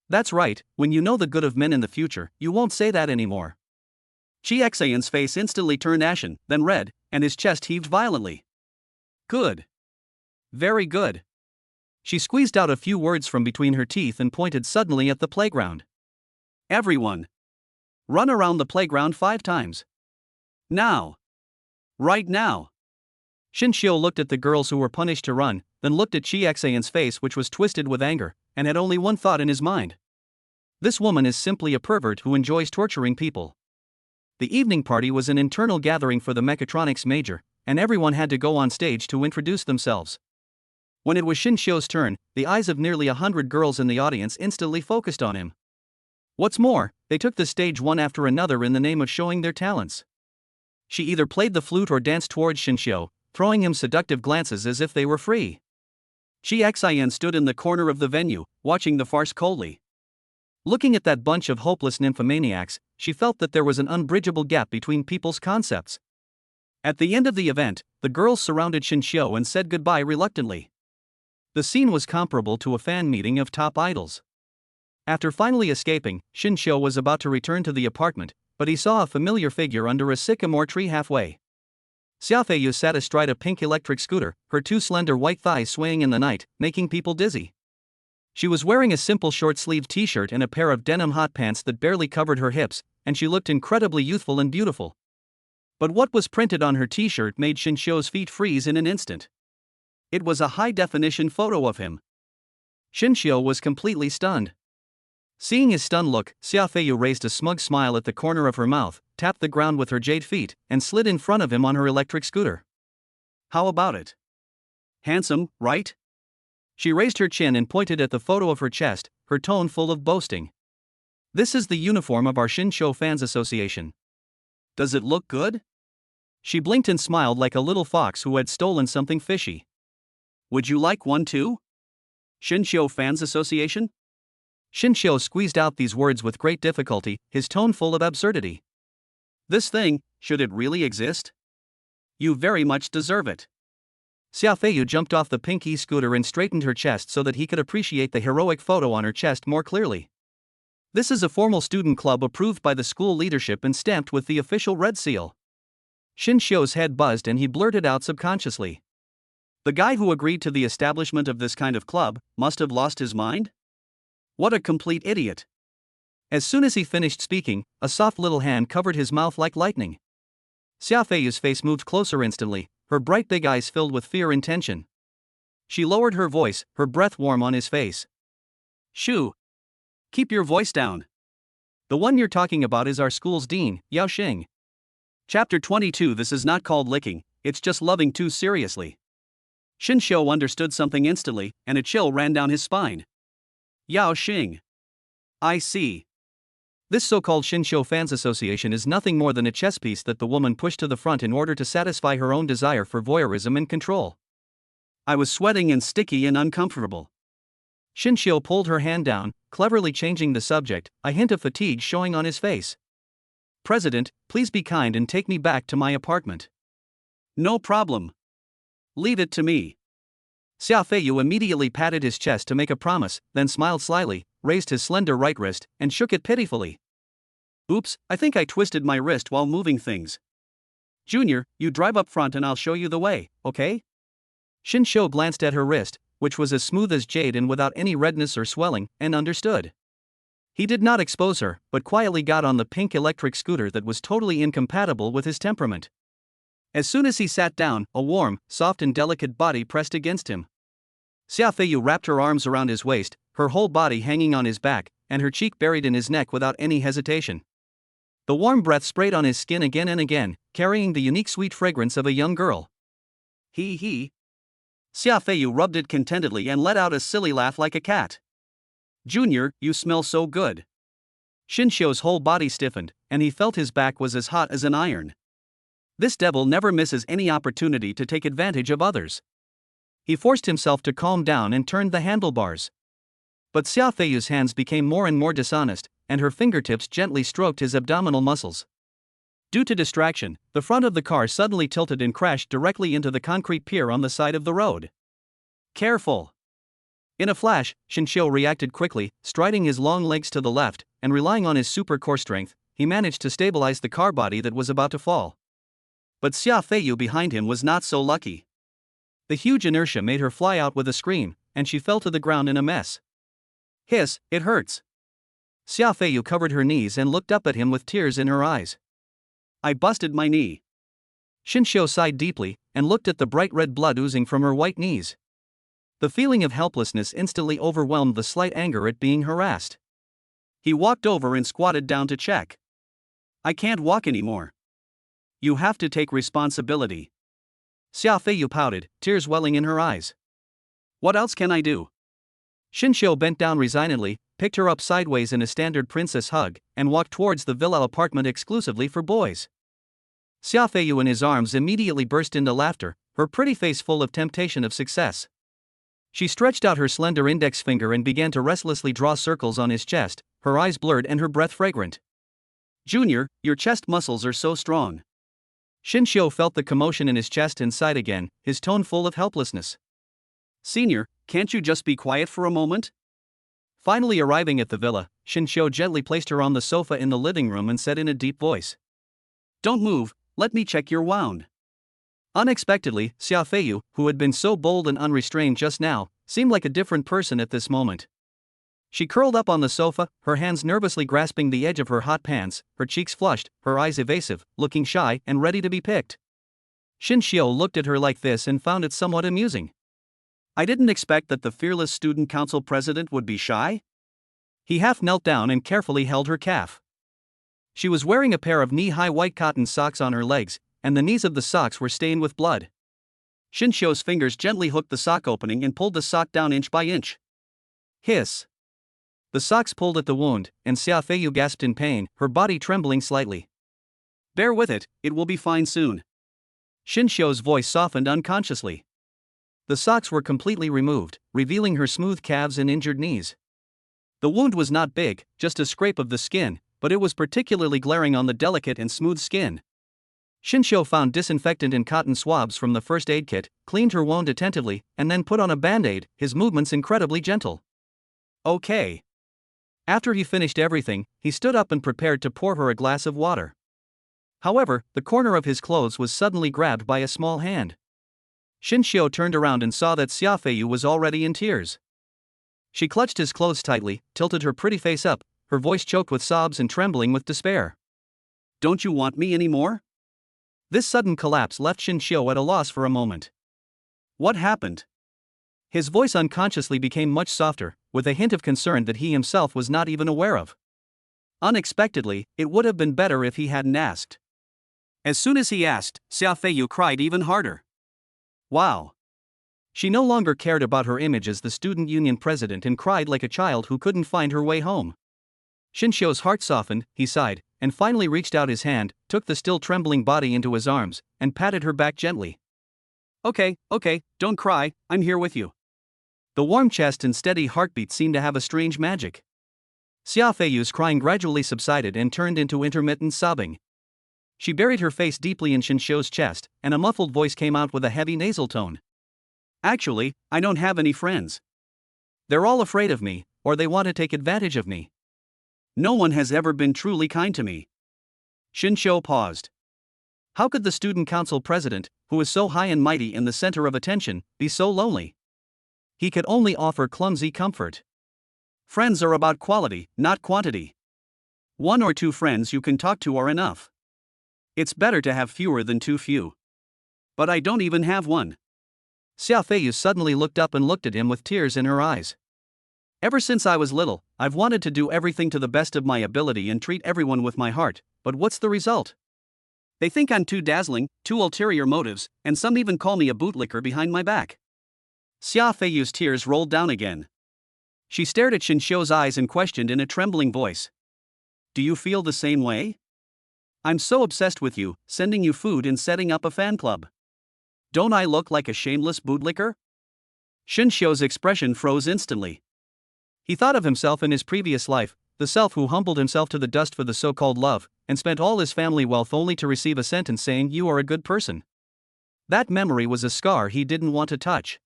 "That's right, when you know the good of men in the future, you won't say that anymore." Chi Xian's face instantly turned ashen, then red, and his chest heaved violently. "Good. Very good." She squeezed out a few words from between her teeth and pointed suddenly at the playground. "Everyone. Run around the playground 5 times. Now. Right now." Shinshio looked at the girls who were punished to run, then looked at Chi Xian's face, which was twisted with anger, and had only one thought in his mind. This woman is simply a pervert who enjoys torturing people. The evening party was an internal gathering for the mechatronics major, and everyone had to go on stage to introduce themselves. When it was Shinshio's turn, the eyes of nearly 100 girls in the audience instantly focused on him. What's more, they took the stage one after another in the name of showing their talents. She either played the flute or danced towards Shinshio, throwing him seductive glances as if they were free. Chi Xian stood in the corner of the venue, watching the farce coldly. Looking at that bunch of hopeless nymphomaniacs, she felt that there was an unbridgeable gap between people's concepts. At the end of the event, the girls surrounded Shinshio and said goodbye reluctantly. The scene was comparable to a fan meeting of top idols. After finally escaping, Shinshio was about to return to the apartment, but he saw a familiar figure under a sycamore tree halfway. Xiaofeiyu sat astride a pink electric scooter, her 2 slender white thighs swaying in the night, making people dizzy. She was wearing a simple short-sleeved t-shirt and a pair of denim hot pants that barely covered her hips, and she looked incredibly youthful and beautiful. But what was printed on her t-shirt made Shinshio's feet freeze in an instant. It was a high-definition photo of him. Shinshio was completely stunned. Seeing his stunned look, Xiaofeiyu raised a smug smile at the corner of her mouth, tapped the ground with her jade feet, and slid in front of him on her electric scooter. "How about it? Handsome, right?" She raised her chin and pointed at the photo of her chest, her tone full of boasting. This is the uniform of our Shinsho Fans Association. Does it look good? She blinked and smiled like a little fox who had stolen something fishy. Would you like one too? Shinsho Fans Association? Shinsho squeezed out these words with great difficulty, his tone full of absurdity. This thing, should it really exist? You very much deserve it. Xiaofeiyu jumped off the pink e-scooter and straightened her chest so that he could appreciate the heroic photo on her chest more clearly. This is a formal student club approved by the school leadership and stamped with the official red seal. Shinshio's head buzzed and he blurted out subconsciously. The guy who agreed to the establishment of this kind of club must have lost his mind? What a complete idiot. As soon as he finished speaking, a soft little hand covered his mouth like lightning. Xiaofeiyu's face moved closer instantly, her bright big eyes filled with fear and tension. She lowered her voice, her breath warm on his face. Shoo! Keep your voice down. The one you're talking about is our school's dean, Yao Xing. Chapter 22. This is not called licking, it's just loving too seriously. Shinshio understood something instantly, and a chill ran down his spine. Yao Xing. I see. This so-called Shinsho Fans Association is nothing more than a chess piece that the woman pushed to the front in order to satisfy her own desire for voyeurism and control. I was sweating and sticky and uncomfortable. Shinshio pulled her hand down, cleverly changing the subject, a hint of fatigue showing on his face. President, please be kind and take me back to my apartment. No problem. Leave it to me. Xiaofeiyu immediately patted his chest to make a promise, then smiled slyly, raised his slender right wrist, and shook it pitifully. Oops, I think I twisted my wrist while moving things. Junior, you drive up front and I'll show you the way, okay? Shinshio glanced at her wrist, which was as smooth as jade and without any redness or swelling, and understood. He did not expose her, but quietly got on the pink electric scooter that was totally incompatible with his temperament. As soon as he sat down, a warm, soft and delicate body pressed against him. Xiaofeiyu wrapped her arms around his waist, her whole body hanging on his back, and her cheek buried in his neck without any hesitation. The warm breath sprayed on his skin again and again, carrying the unique sweet fragrance of a young girl. He. Xiaofeiyu rubbed it contentedly and let out a silly laugh like a cat. Junior, you smell so good. Shinshio's whole body stiffened, and he felt his back was as hot as an iron. This devil never misses any opportunity to take advantage of others. He forced himself to calm down and turned the handlebars. But Xiaofeiyu's hands became more and more dishonest, and her fingertips gently stroked his abdominal muscles. Due to distraction, the front of the car suddenly tilted and crashed directly into the concrete pier on the side of the road. Careful! In a flash, Shinshio reacted quickly, striding his long legs to the left, and relying on his super core strength, he managed to stabilize the car body that was about to fall. But Xiaofeiyu behind him was not so lucky. The huge inertia made her fly out with a scream, and she fell to the ground in a mess. Hiss, it hurts. Xiaofeiyu covered her knees and looked up at him with tears in her eyes. I busted my knee. Shinshio sighed deeply, and looked at the bright red blood oozing from her white knees. The feeling of helplessness instantly overwhelmed the slight anger at being harassed. He walked over and squatted down to check. I can't walk anymore. You have to take responsibility. Xiaofeiyu pouted, tears welling in her eyes. What else can I do? Shinshio bent down resignedly, picked her up sideways in a standard princess hug, and walked towards the villa apartment exclusively for boys. Xiaofeiyu in his arms immediately burst into laughter, her pretty face full of temptation of success. She stretched out her slender index finger and began to restlessly draw circles on his chest, her eyes blurred and her breath fragrant. Junior, your chest muscles are so strong. Shinshio felt the commotion in his chest and sighed again, his tone full of helplessness. Senior, can't you just be quiet for a moment? Finally arriving at the villa, Shinshio gently placed her on the sofa in the living room and said in a deep voice. Don't move, let me check your wound. Unexpectedly, Xiaofeiyu, who had been so bold and unrestrained just now, seemed like a different person at this moment. She curled up on the sofa, her hands nervously grasping the edge of her hot pants, her cheeks flushed, her eyes evasive, looking shy and ready to be picked. Shinshio looked at her like this and found it somewhat amusing. I didn't expect that the fearless student council president would be shy. He half knelt down and carefully held her calf. She was wearing a pair of knee-high white cotton socks on her legs, and the knees of the socks were stained with blood. Shinshio's fingers gently hooked the sock opening and pulled the sock down inch by inch. Hiss. The socks pulled at the wound, and Xiaofeiyu gasped in pain, her body trembling slightly. Bear with it, it will be fine soon. Shinshio's voice softened unconsciously. The socks were completely removed, revealing her smooth calves and injured knees. The wound was not big, just a scrape of the skin, but it was particularly glaring on the delicate and smooth skin. Shinshio found disinfectant and cotton swabs from the first aid kit, cleaned her wound attentively, and then put on a band-aid, his movements incredibly gentle. Okay. After he finished everything, he stood up and prepared to pour her a glass of water. However, the corner of his clothes was suddenly grabbed by a small hand. Shinshio turned around and saw that Xiaofeiyu was already in tears. She clutched his clothes tightly, tilted her pretty face up, her voice choked with sobs and trembling with despair. Don't you want me anymore? This sudden collapse left Shinshio at a loss for a moment. What happened? His voice unconsciously became much softer, with a hint of concern that he himself was not even aware of. Unexpectedly, it would have been better if he hadn't asked. As soon as he asked, Xiaofeiyu cried even harder. Wow. She no longer cared about her image as the student union president and cried like a child who couldn't find her way home. Shinshio's heart softened, he sighed, and finally reached out his hand, took the still trembling body into his arms, and patted her back gently. Okay, don't cry, I'm here with you. The warm chest and steady heartbeat seemed to have a strange magic. Xiaofeiyu's crying gradually subsided and turned into intermittent sobbing. She buried her face deeply in Shinshio's chest, and a muffled voice came out with a heavy nasal tone. Actually, I don't have any friends. They're all afraid of me, or they want to take advantage of me. No one has ever been truly kind to me. Shinshio paused. How could the student council president, who is so high and mighty and the center of attention, be so lonely? He could only offer clumsy comfort. Friends are about quality, not quantity. 1 or 2 friends you can talk to are enough. It's better to have fewer than too few. But I don't even have one. Xiaofeiyu suddenly looked up and looked at him with tears in her eyes. Ever since I was little, I've wanted to do everything to the best of my ability and treat everyone with my heart, but what's the result? They think I'm too dazzling, too ulterior motives, and some even call me a bootlicker behind my back. Xiaofeiyu's tears rolled down again. She stared at Shinshio's eyes and questioned in a trembling voice. Do you feel the same way? I'm so obsessed with you, sending you food and setting up a fan club. Don't I look like a shameless bootlicker? Shinshio's expression froze instantly. He thought of himself in his previous life, the self who humbled himself to the dust for the so-called love, and spent all his family wealth only to receive a sentence saying you are a good person. That memory was a scar he didn't want to touch.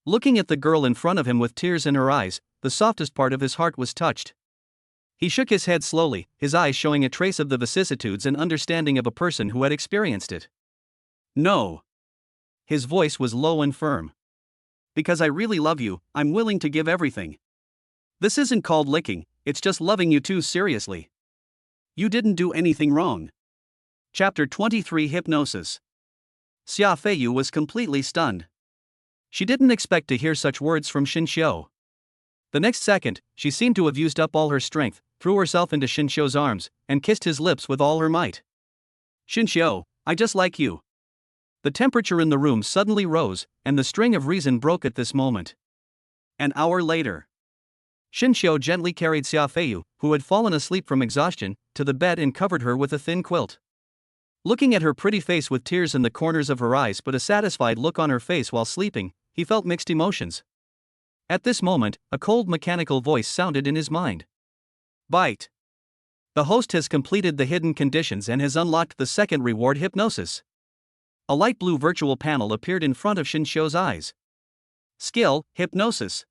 Looking at the girl in front of him with tears in her eyes, the softest part of his heart was touched. He shook his head slowly, his eyes showing a trace of the vicissitudes and understanding of a person who had experienced it. No. His voice was low and firm. Because I really love you, I'm willing to give everything. This isn't called licking, it's just loving you too seriously. You didn't do anything wrong. Chapter 23 Hypnosis. Xiaofeiyu was completely stunned. She didn't expect to hear such words from Shinshio. The next second, she seemed to have used up all her strength, threw herself into Shinshio's arms, and kissed his lips with all her might. Shinshio, I just like you. The temperature in the room suddenly rose, and the string of reason broke at this moment. An hour later. Shinshio gently carried Xiaofeiyu, who had fallen asleep from exhaustion, to the bed and covered her with a thin quilt. Looking at her pretty face with tears in the corners of her eyes but a satisfied look on her face while sleeping, he felt mixed emotions. At this moment, a cold mechanical voice sounded in his mind. Bite. The host has completed the hidden conditions and has unlocked the second reward hypnosis. A light blue virtual panel appeared in front of Shinshio's eyes. Skill, Hypnosis.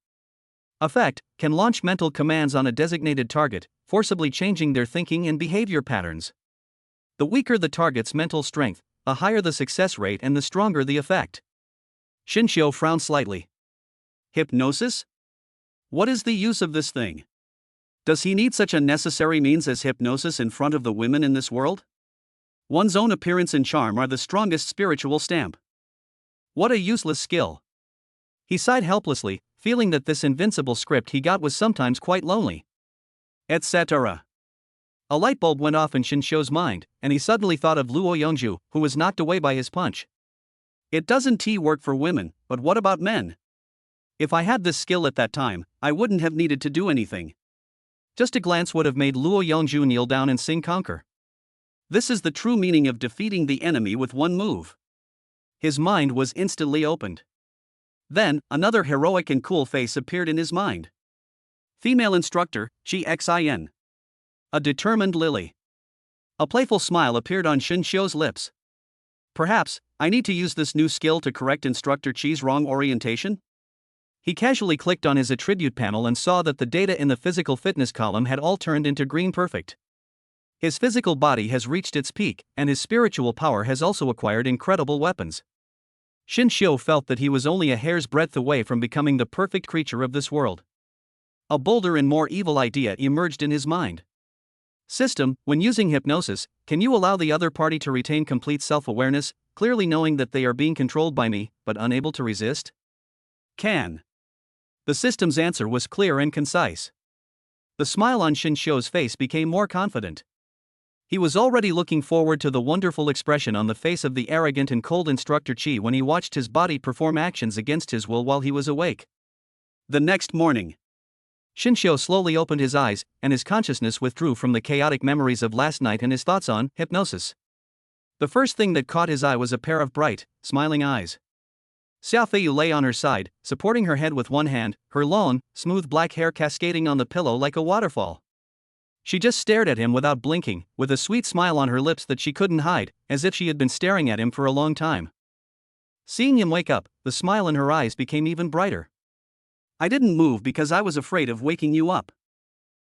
Effect, can launch mental commands on a designated target, forcibly changing their thinking and behavior patterns. The weaker the target's mental strength, the higher the success rate and the stronger the effect. Shinshio frowned slightly. Hypnosis? What is the use of this thing? Does he need such a necessary means as hypnosis in front of the women in this world? One's own appearance and charm are the strongest spiritual stamp. What a useless skill. He sighed helplessly, feeling that this invincible script he got was sometimes quite lonely. Etc. A light bulb went off in Shinshio's mind, and he suddenly thought of Luo Yongju, who was knocked away by his punch. It doesn't work for women, but what about men? If I had this skill at that time, I wouldn't have needed to do anything. Just a glance would have made Luo Yongzhu kneel down and sing conquer. This is the true meaning of defeating the enemy with one move. His mind was instantly opened. Then, another heroic and cool face appeared in his mind. Female instructor, GXIN. A determined lily. A playful smile appeared on Xin Xiu's lips. Perhaps, I need to use this new skill to correct Instructor Chi's wrong orientation? He casually clicked on his attribute panel and saw that the data in the physical fitness column had all turned into green perfect. His physical body has reached its peak, and his spiritual power has also acquired incredible weapons. Xin Xiu felt that he was only a hair's breadth away from becoming the perfect creature of this world. A bolder and more evil idea emerged in his mind. System, when using hypnosis, can you allow the other party to retain complete self-awareness, clearly knowing that they are being controlled by me, but unable to resist? Can. The system's answer was clear and concise. The smile on Xin Xiu's face became more confident. He was already looking forward to the wonderful expression on the face of the arrogant and cold Instructor Chi when he watched his body perform actions against his will while he was awake. The next morning, Xin Xiu slowly opened his eyes, and his consciousness withdrew from the chaotic memories of last night and his thoughts on hypnosis. The first thing that caught his eye was a pair of bright, smiling eyes. Xia Feiyu lay on her side, supporting her head with one hand, her long, smooth black hair cascading on the pillow like a waterfall. She just stared at him without blinking, with a sweet smile on her lips that she couldn't hide, as if she had been staring at him for a long time. Seeing him wake up, the smile in her eyes became even brighter. I didn't move because I was afraid of waking you up.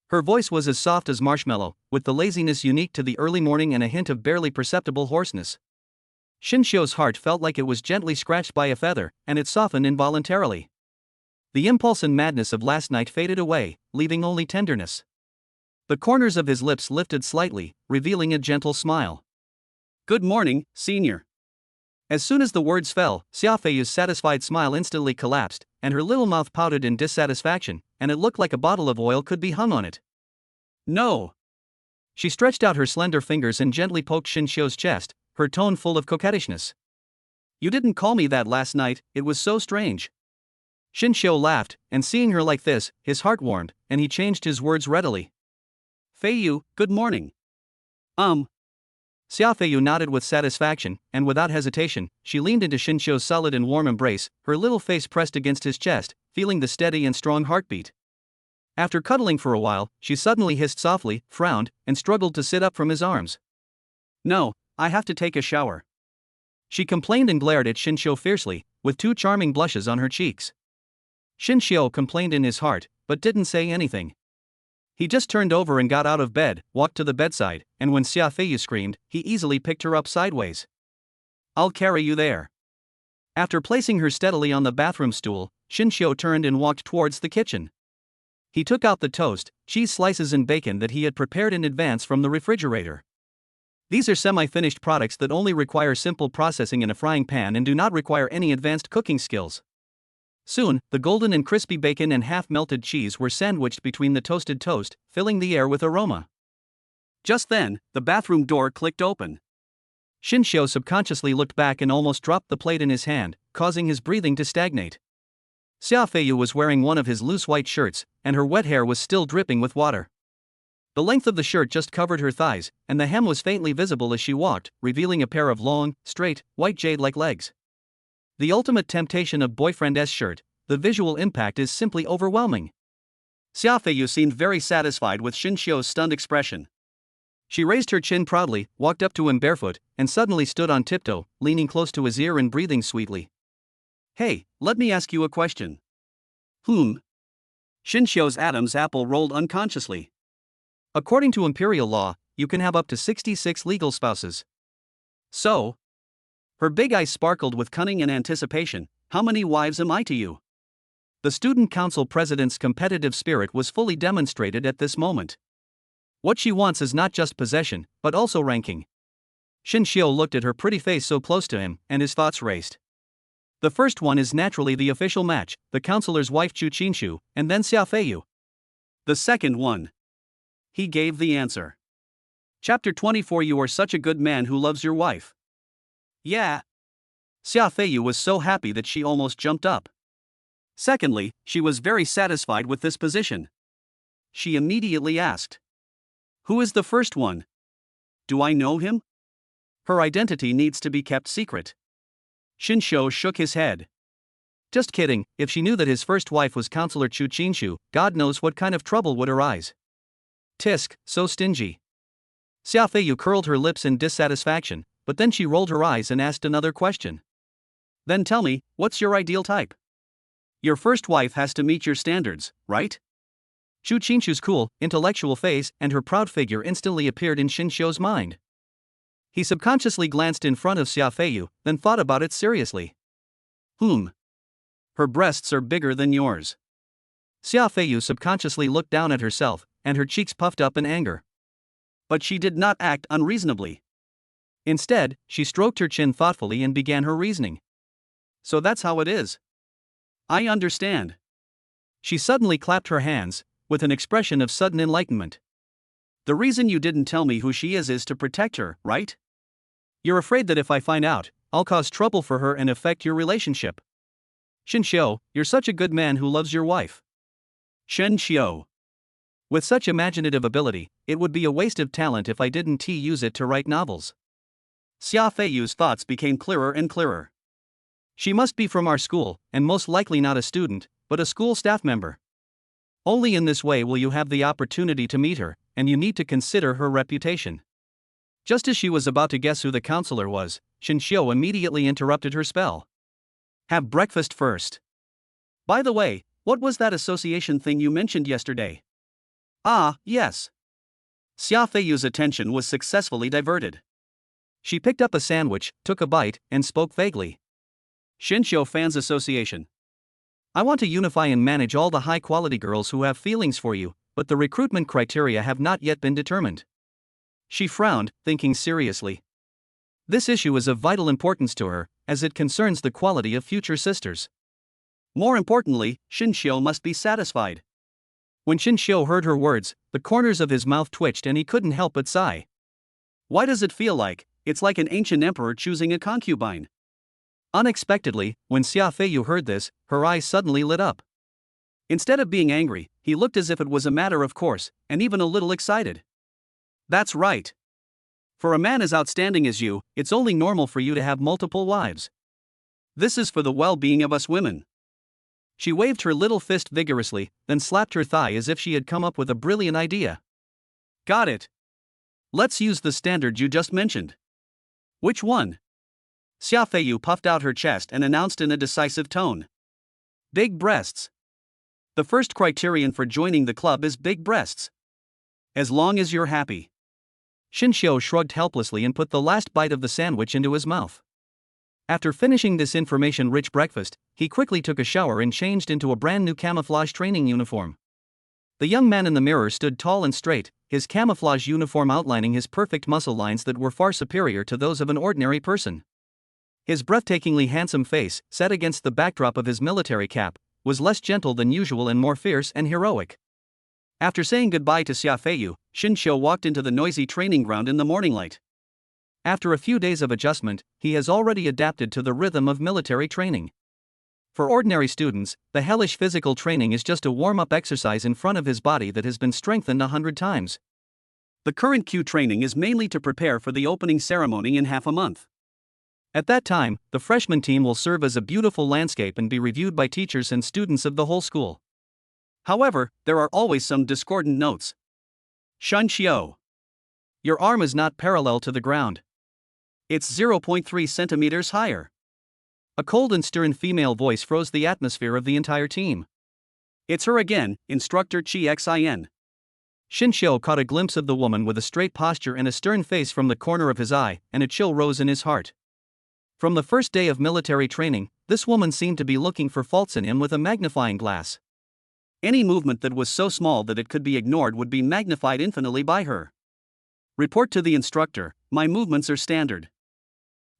Her voice was as soft as marshmallow, with the laziness unique to the early morning and a hint of barely perceptible hoarseness. Xin Xiu's heart felt like it was gently scratched by a feather, and it softened involuntarily. The impulse and madness of last night faded away, leaving only tenderness. The corners of his lips lifted slightly, revealing a gentle smile. Good morning, senior. As soon as the words fell, Xia Feiyu's satisfied smile instantly collapsed, and her little mouth pouted in dissatisfaction, and it looked like a bottle of oil could be hung on it. No. She stretched out her slender fingers and gently poked Xin Xiu's chest, her tone full of coquettishness. You didn't call me that last night, it was so strange. Xin Xiu laughed, and seeing her like this, his heart warmed, and he changed his words readily. Feiyu, good morning. Xia Feiyu nodded with satisfaction, and without hesitation, she leaned into Xin Xiu's solid and warm embrace, her little face pressed against his chest, feeling the steady and strong heartbeat. After cuddling for a while, she suddenly hissed softly, frowned, and struggled to sit up from his arms. No, I have to take a shower. She complained and glared at Xin Xiu fiercely, with two charming blushes on her cheeks. Xin Xiu complained in his heart, but didn't say anything. He just turned over and got out of bed, walked to the bedside, and when Xia Feiyu screamed, he easily picked her up sideways. I'll carry you there. After placing her steadily on the bathroom stool, Xin Xiu turned and walked towards the kitchen. He took out the toast, cheese slices and bacon that he had prepared in advance from the refrigerator. These are semi-finished products that only require simple processing in a frying pan and do not require any advanced cooking skills. Soon, the golden and crispy bacon and half-melted cheese were sandwiched between the toasted toast, filling the air with aroma. Just then, the bathroom door clicked open. Xin Xiu subconsciously looked back and almost dropped the plate in his hand, causing his breathing to stagnate. Xia Feiyu was wearing one of his loose white shirts, and her wet hair was still dripping with water. The length of the shirt just covered her thighs, and the hem was faintly visible as she walked, revealing a pair of long, straight, white jade-like legs. The ultimate temptation of boyfriend's shirt, the visual impact is simply overwhelming. Xia Feiyu seemed very satisfied with Xin Xiu's stunned expression. She raised her chin proudly, walked up to him barefoot, and suddenly stood on tiptoe, leaning close to his ear and breathing sweetly. Hey, let me ask you a question. Xin Xiu's Adam's apple rolled unconsciously. According to imperial law, you can have up to 66 legal spouses. So? Her big eyes sparkled with cunning and anticipation. How many wives am I to you? The student council president's competitive spirit was fully demonstrated at this moment. What she wants is not just possession, but also ranking. Xin Xiu looked at her pretty face so close to him, and his thoughts raced. The first one is naturally the official match, the counselor's wife Chu Qinshu, and then Xia Feiyu. The second one. He gave the answer. Chapter 24. You are such a good man who loves your wife. Yeah. Xia Feiyu was so happy that she almost jumped up. Secondly, she was very satisfied with this position. She immediately asked, "Who is the first one? Do I know him?" Her identity needs to be kept secret. Shinshou shook his head. Just kidding, if she knew that his first wife was Counselor Chu Qinshu, God knows what kind of trouble would arise. Tisk, so stingy. Xia Feiyu curled her lips in dissatisfaction, but then she rolled her eyes and asked another question. Then tell me, what's your ideal type? Your first wife has to meet your standards, right? Chu Qinshu's cool, intellectual face and her proud figure instantly appeared in Shinshou's mind. He subconsciously glanced in front of Xia Feiyu, then thought about it seriously. Her breasts are bigger than yours. Xia Feiyu subconsciously looked down at herself, and her cheeks puffed up in anger. But she did not act unreasonably. Instead, she stroked her chin thoughtfully and began her reasoning. So that's how it is. I understand. She suddenly clapped her hands, with an expression of sudden enlightenment. The reason you didn't tell me who she is to protect her, right? You're afraid that if I find out, I'll cause trouble for her and affect your relationship. Shinshou, you're such a good man who loves your wife. Shinshou. With such imaginative ability, it would be a waste of talent if I didn't use it to write novels. Xia Feiyu's thoughts became clearer and clearer. She must be from our school, and most likely not a student, but a school staff member. Only in this way will you have the opportunity to meet her, and you need to consider her reputation. Just as she was about to guess who the counselor was, Shinshou immediately interrupted her spell. Have breakfast first. By the way, what was that association thing you mentioned yesterday? Ah, yes. Xia Feiyu's attention was successfully diverted. She picked up a sandwich, took a bite, and spoke vaguely. Shinshou Fans Association. I want to unify and manage all the high-quality girls who have feelings for you, but the recruitment criteria have not yet been determined. She frowned, thinking seriously. This issue is of vital importance to her, as it concerns the quality of future sisters. More importantly, Shinshou must be satisfied. When Shinshou heard her words, the corners of his mouth twitched and he couldn't help but sigh. Why does it feel like, it's like an ancient emperor choosing a concubine? Unexpectedly, when Xia Feiyu heard this, her eyes suddenly lit up. Instead of being angry, he looked as if it was a matter of course, and even a little excited. That's right. For a man as outstanding as you, it's only normal for you to have multiple wives. This is for the well-being of us women. She waved her little fist vigorously, then slapped her thigh as if she had come up with a brilliant idea. Got it. Let's use the standard you just mentioned. Which one? Xia Feiyu puffed out her chest and announced in a decisive tone. Big breasts. The first criterion for joining the club is big breasts. As long as you're happy. Shinshou shrugged helplessly and put the last bite of the sandwich into his mouth. After finishing this information-rich breakfast, he quickly took a shower and changed into a brand new camouflage training uniform. The young man in the mirror stood tall and straight, his camouflage uniform outlining his perfect muscle lines that were far superior to those of an ordinary person. His breathtakingly handsome face, set against the backdrop of his military cap, was less gentle than usual and more fierce and heroic. After saying goodbye to Xia Feiyu, Shinshou walked into the noisy training ground in the morning light. After a few days of adjustment, he has already adapted to the rhythm of military training. For ordinary students, the hellish physical training is just a warm-up exercise in front of his body that has been strengthened 100 times. The current Q training is mainly to prepare for the opening ceremony in half a month. At that time, the freshman team will serve as a beautiful landscape and be reviewed by teachers and students of the whole school. However, there are always some discordant notes. Shinshou. Your arm is not parallel to the ground. It's 0.3 centimeters higher. A cold and stern female voice froze the atmosphere of the entire team. It's her again, Instructor Chi Xin. Shinshou caught a glimpse of the woman with a straight posture and a stern face from the corner of his eye, and a chill rose in his heart. From the first day of military training, this woman seemed to be looking for faults in him with a magnifying glass. Any movement that was so small that it could be ignored would be magnified infinitely by her. Report to the instructor, my movements are standard.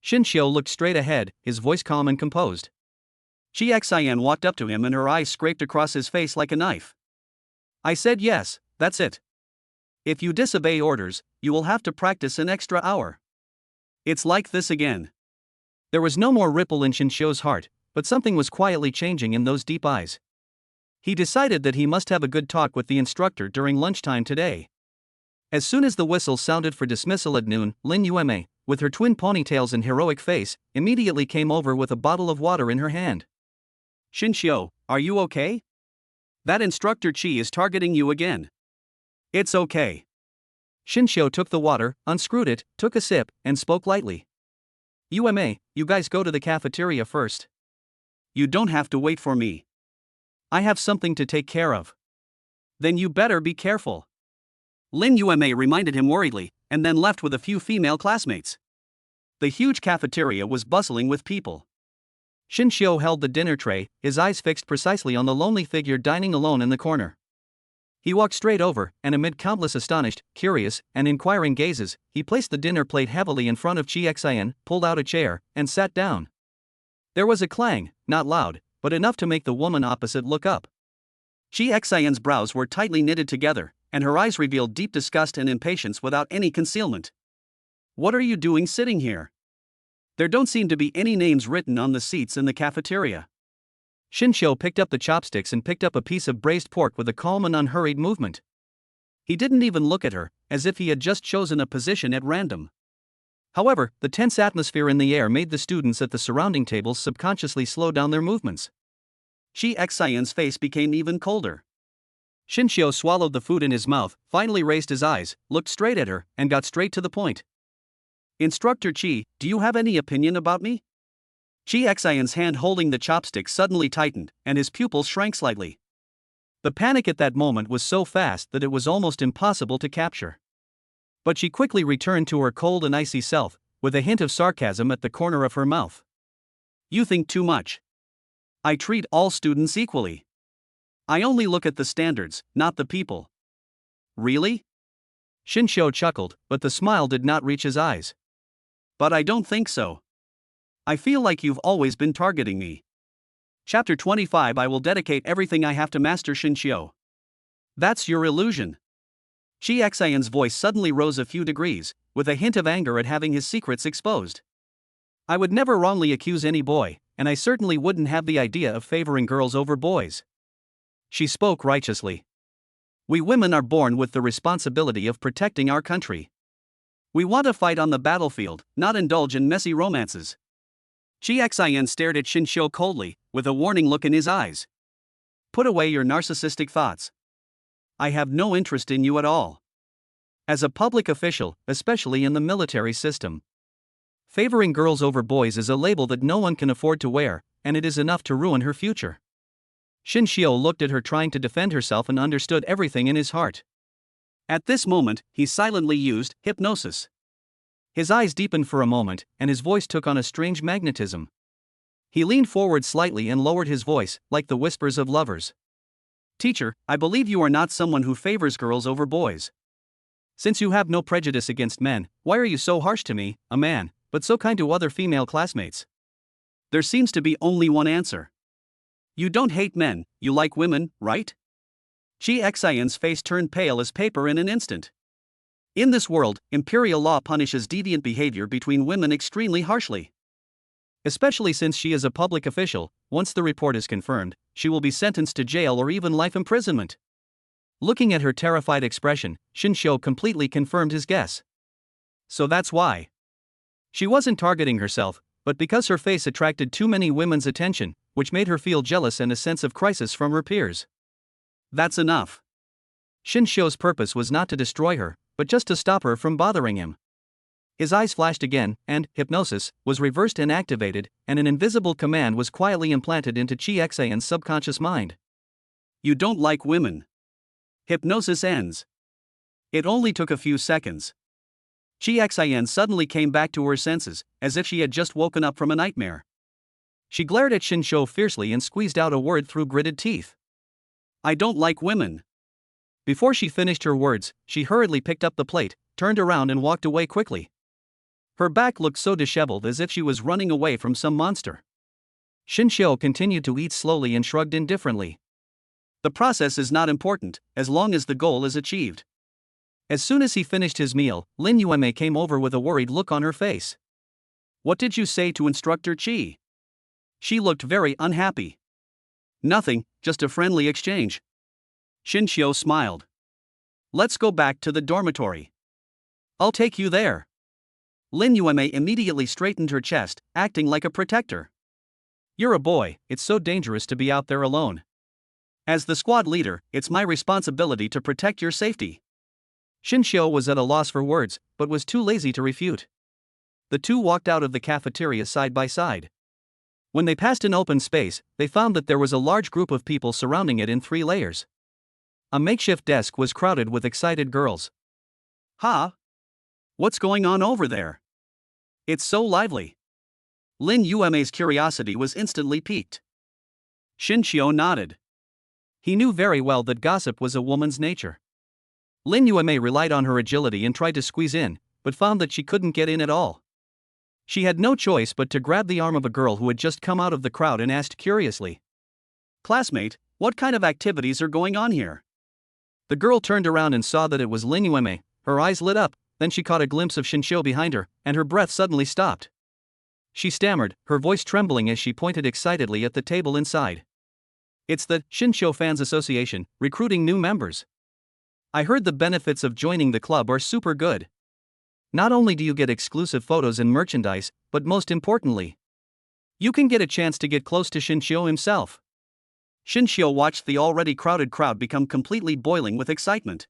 Shinshou looked straight ahead, his voice calm and composed. Chi Xin walked up to him and her eyes scraped across his face like a knife. I said yes, that's it. If you disobey orders, you will have to practice an extra hour. It's like this again. There was no more ripple in Shinshio's heart, but something was quietly changing in those deep eyes. He decided that he must have a good talk with the instructor during lunchtime today. As soon as the whistle sounded for dismissal at noon, Lin Yueme, with her twin ponytails and heroic face, immediately came over with a bottle of water in her hand. "Shinshio, are you okay? That instructor Chi is targeting you again." "It's okay." Shinshio took the water, unscrewed it, took a sip, and spoke lightly. "Yueme, you guys go to the cafeteria first. You don't have to wait for me. I have something to take care of." "Then you better be careful." Lin Yueme reminded him worriedly, and then left with a few female classmates. The huge cafeteria was bustling with people. Shinshio held the dinner tray, his eyes fixed precisely on the lonely figure dining alone in the corner. He walked straight over, and amid countless astonished, curious, and inquiring gazes, he placed the dinner plate heavily in front of Chi Xian, pulled out a chair, and sat down. There was a clang, not loud, but enough to make the woman opposite look up. Chi Xian's brows were tightly knitted together, and her eyes revealed deep disgust and impatience without any concealment. "What are you doing sitting here? There don't seem to be any names written on the seats in the cafeteria." Shinshio picked up the chopsticks and picked up a piece of braised pork with a calm and unhurried movement. He didn't even look at her, as if he had just chosen a position at random. However, the tense atmosphere in the air made the students at the surrounding tables subconsciously slow down their movements. Chi Xian's face became even colder. Shinshio swallowed the food in his mouth, finally raised his eyes, looked straight at her, and got straight to the point. "Instructor Chi, do you have any opinion about me?" Chi Xian's hand holding the chopstick suddenly tightened, and his pupils shrank slightly. The panic at that moment was so fast that it was almost impossible to capture. But she quickly returned to her cold and icy self, with a hint of sarcasm at the corner of her mouth. "You think too much. I treat all students equally. I only look at the standards, not the people." "Really?" Shinshio chuckled, but the smile did not reach his eyes. "But I don't think so. I feel like you've always been targeting me." Chapter 25. I will dedicate everything I have to Master Shinshio. "That's your illusion." Chi Xian's voice suddenly rose a few degrees, with a hint of anger at having his secrets exposed. "I would never wrongly accuse any boy, and I certainly wouldn't have the idea of favoring girls over boys." She spoke righteously. "We women are born with the responsibility of protecting our country. We want to fight on the battlefield, not indulge in messy romances." Chi Xian stared at Shinshio coldly, with a warning look in his eyes. "Put away your narcissistic thoughts. I have no interest in you at all. As a public official, especially in the military system, favoring girls over boys is a label that no one can afford to wear, and it is enough to ruin her future." Shinshio looked at her trying to defend herself and understood everything in his heart. At this moment, he silently used hypnosis. His eyes deepened for a moment, and his voice took on a strange magnetism. He leaned forward slightly and lowered his voice, like the whispers of lovers. "Teacher, I believe you are not someone who favors girls over boys. Since you have no prejudice against men, why are you so harsh to me, a man, but so kind to other female classmates?" There seems to be only one answer. You don't hate men, you like women, right? Chi Xian's face turned pale as paper in an instant. In this world, imperial law punishes deviant behavior between women extremely harshly. Especially since she is a public official, once the report is confirmed, she will be sentenced to jail or even life imprisonment. Looking at her terrified expression, Shinshio completely confirmed his guess. So that's why. She wasn't targeting herself, but because her face attracted too many women's attention, which made her feel jealous and a sense of crisis from her peers. That's enough. Shinshio's purpose was not to destroy her, but just to stop her from bothering him. His eyes flashed again, and hypnosis was reversed and activated, and an invisible command was quietly implanted into Chi Xian's subconscious mind. You don't like women. Hypnosis ends. It only took a few seconds. Chi Xian suddenly came back to her senses, as if she had just woken up from a nightmare. She glared at Shinshio fiercely and squeezed out a word through gritted teeth. I don't like women. Before she finished her words, she hurriedly picked up the plate, turned around and walked away quickly. Her back looked so disheveled as if she was running away from some monster. Shinshio continued to eat slowly and shrugged indifferently. The process is not important, as long as the goal is achieved. As soon as he finished his meal, Lin Yueme came over with a worried look on her face. What did you say to Instructor Chi? She looked very unhappy. Nothing, just a friendly exchange. Shinshio smiled. Let's go back to the dormitory. I'll take you there. Lin Yueme immediately straightened her chest, acting like a protector. You're a boy, it's so dangerous to be out there alone. As the squad leader, it's my responsibility to protect your safety. Shinshio was at a loss for words, but was too lazy to refute. The two walked out of the cafeteria side by side. When they passed an open space, they found that there was a large group of people surrounding it in 3 layers. A makeshift desk was crowded with excited girls. Huh? What's going on over there? It's so lively. Lin Yueme's curiosity was instantly piqued. Shinshio nodded. He knew very well that gossip was a woman's nature. Lin Yueme relied on her agility and tried to squeeze in, but found that she couldn't get in at all. She had no choice but to grab the arm of a girl who had just come out of the crowd and asked curiously, "Classmate, what kind of activities are going on here?" The girl turned around and saw that it was Lin Yueme. Her eyes lit up, then she caught a glimpse of Shinshio behind her, and her breath suddenly stopped. She stammered, her voice trembling as she pointed excitedly at the table inside. It's the Shinshio Fans Association, recruiting new members. I heard the benefits of joining the club are super good. Not only do you get exclusive photos and merchandise, but most importantly, you can get a chance to get close to Shinshio himself. Shinshio watched the already crowded crowd become completely boiling with excitement.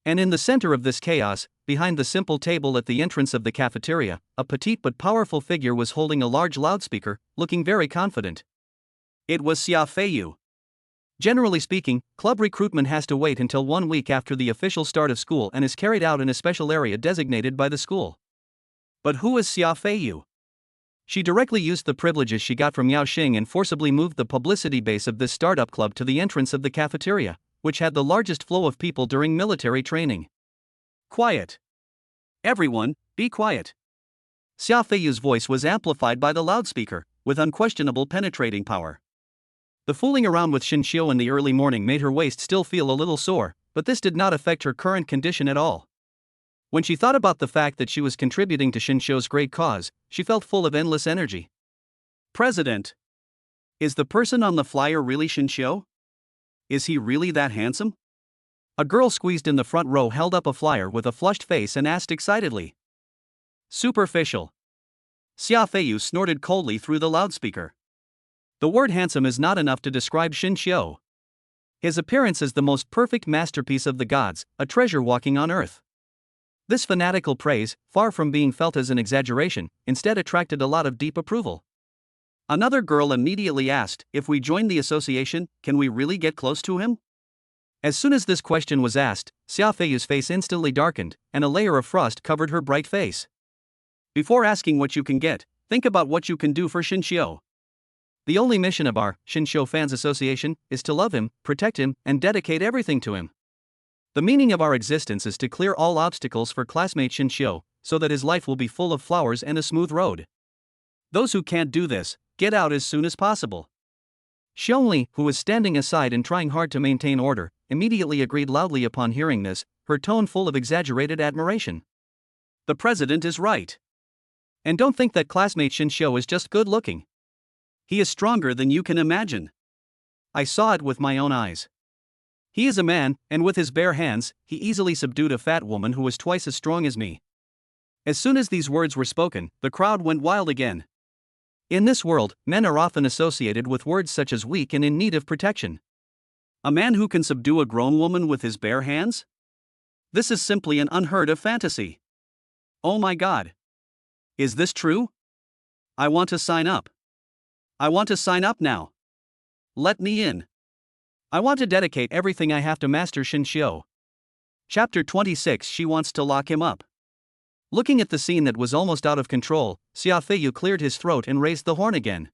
And in the center of this chaos, behind the simple table at the entrance of the cafeteria, a petite but powerful figure was holding a large loudspeaker, looking very confident. It was Xia Feiyu. Generally speaking, club recruitment has to wait until 1 week after the official start of school and is carried out in a special area designated by the school. But who is Xia Feiyu? She directly used the privileges she got from Yao Xing and forcibly moved the publicity base of this startup club to the entrance of the cafeteria, which had the largest flow of people during military training. Quiet. Everyone, be quiet. Xia Feiyu's voice was amplified by the loudspeaker, with unquestionable penetrating power. The fooling around with Shinshio in the early morning made her waist still feel a little sore, but this did not affect her current condition at all. When she thought about the fact that she was contributing to Shinshio's great cause, she felt full of endless energy. President. Is the person on the flyer really Shinshio? Is he really that handsome? A girl squeezed in the front row held up a flyer with a flushed face and asked excitedly. Superficial. Xia Feiyu snorted coldly through the loudspeaker. The word handsome is not enough to describe Shinshio. His appearance is the most perfect masterpiece of the gods, a treasure walking on earth. This fanatical praise, far from being felt as an exaggeration, instead attracted a lot of deep approval. Another girl immediately asked, if we join the association, can we really get close to him? As soon as this question was asked, Xia Feiyu's face instantly darkened, and a layer of frost covered her bright face. Before asking what you can get, think about what you can do for Shinshio. The only mission of our Shinshio Fans Association is to love him, protect him, and dedicate everything to him. The meaning of our existence is to clear all obstacles for classmate Shinshio, so that his life will be full of flowers and a smooth road. Those who can't do this, get out as soon as possible. Xiongli, who was standing aside and trying hard to maintain order, immediately agreed loudly upon hearing this, her tone full of exaggerated admiration. The president is right. And don't think that classmate Shinshio is just good looking. He is stronger than you can imagine. I saw it with my own eyes. He is a man, and with his bare hands, he easily subdued a fat woman who was twice as strong as me. As soon as these words were spoken, the crowd went wild again. In this world, men are often associated with words such as weak and in need of protection. A man who can subdue a grown woman with his bare hands? This is simply an unheard of fantasy. Oh my God. Is this true? I want to sign up. I want to sign up now. Let me in. I want to dedicate everything I have to Master Shinshio. Chapter 26. She wants to lock him up. Looking at the scene that was almost out of control, Xia Feiyu cleared his throat and raised the horn again.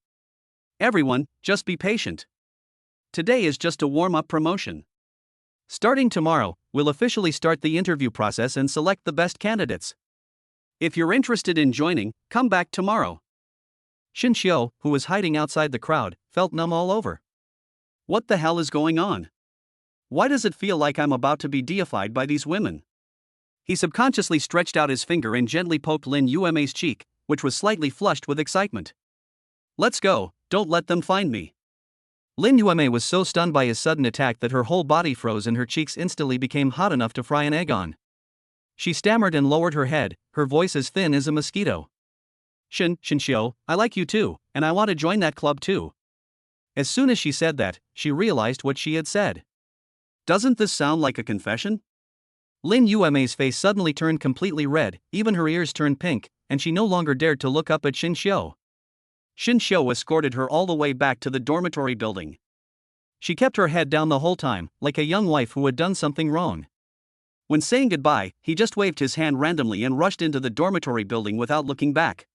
Everyone, just be patient. Today is just a warm-up promotion. Starting tomorrow, we'll officially start the interview process and select the best candidates. If you're interested in joining, come back tomorrow. Shinshio, who was hiding outside the crowd, felt numb all over. What the hell is going on? Why does it feel like I'm about to be deified by these women? He subconsciously stretched out his finger and gently poked Lin Yueme's cheek, which was slightly flushed with excitement. Let's go, don't let them find me. Lin Yueme was so stunned by his sudden attack that her whole body froze and her cheeks instantly became hot enough to fry an egg on. She stammered and lowered her head, her voice as thin as a mosquito. Shinxiu, I like you too, and I want to join that club too. As soon as she said that, she realized what she had said. Doesn't this sound like a confession? Lin Yueme's face suddenly turned completely red, even her ears turned pink, and she no longer dared to look up at Shinxiu. Shinxiu escorted her all the way back to the dormitory building. She kept her head down the whole time, like a young wife who had done something wrong. When saying goodbye, he just waved his hand randomly and rushed into the dormitory building without looking back.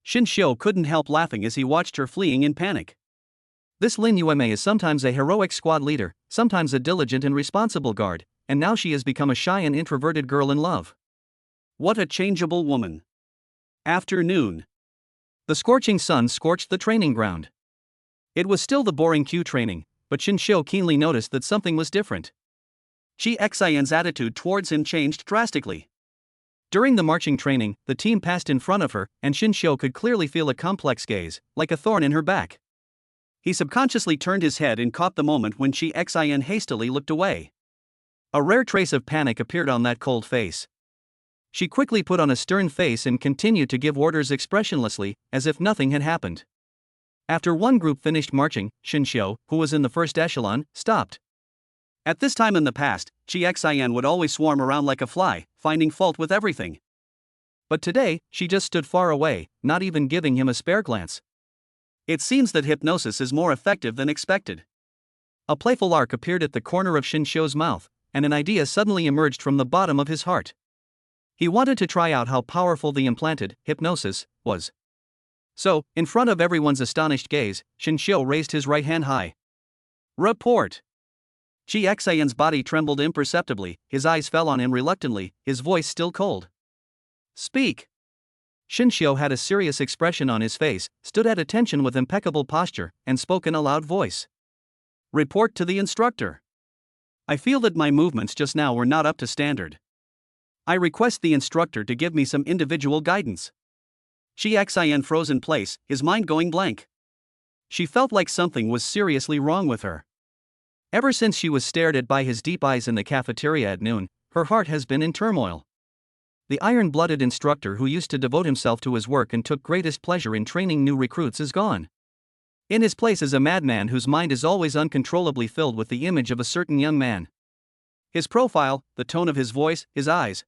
Shinxiu couldn't help laughing as he watched her fleeing in panic. This Lin Yueme is sometimes a heroic squad leader, sometimes a diligent and responsible guard, and now she has become a shy and introverted girl in love. What a changeable woman. Afternoon. The scorching sun scorched the training ground. It was still the boring Q training, but Shinxiu keenly noticed that something was different. Qi Xian's attitude towards him changed drastically. During the marching training, the team passed in front of her, and Shinxiu could clearly feel a complex gaze, like a thorn in her back. He subconsciously turned his head and caught the moment when Qi Xian hastily looked away. A rare trace of panic appeared on that cold face. She quickly put on a stern face and continued to give orders expressionlessly, as if nothing had happened. After one group finished marching, Shinxiu, who was in the first echelon, stopped. At this time in the past, Qi Xian would always swarm around like a fly, finding fault with everything. But today, she just stood far away, not even giving him a spare glance. It seems that hypnosis is more effective than expected. A playful arc appeared at the corner of Shinxiu's mouth, and an idea suddenly emerged from the bottom of his heart. He wanted to try out how powerful the implanted hypnosis was. So, in front of everyone's astonished gaze, Shinxiu raised his right hand high. Report! Qi Xian's body trembled imperceptibly, his eyes fell on him reluctantly, his voice still cold. Speak! Shinxiu had a serious expression on his face, stood at attention with impeccable posture, and spoke in a loud voice. Report to the instructor. I feel that my movements just now were not up to standard. I request the instructor to give me some individual guidance. Qi Xian froze in place, his mind going blank. She felt like something was seriously wrong with her. Ever since she was stared at by his deep eyes in the cafeteria at noon, her heart has been in turmoil. The iron-blooded instructor who used to devote himself to his work and took greatest pleasure in training new recruits is gone. In his place is a madman whose mind is always uncontrollably filled with the image of a certain young man. His profile, the tone of his voice, his eyes.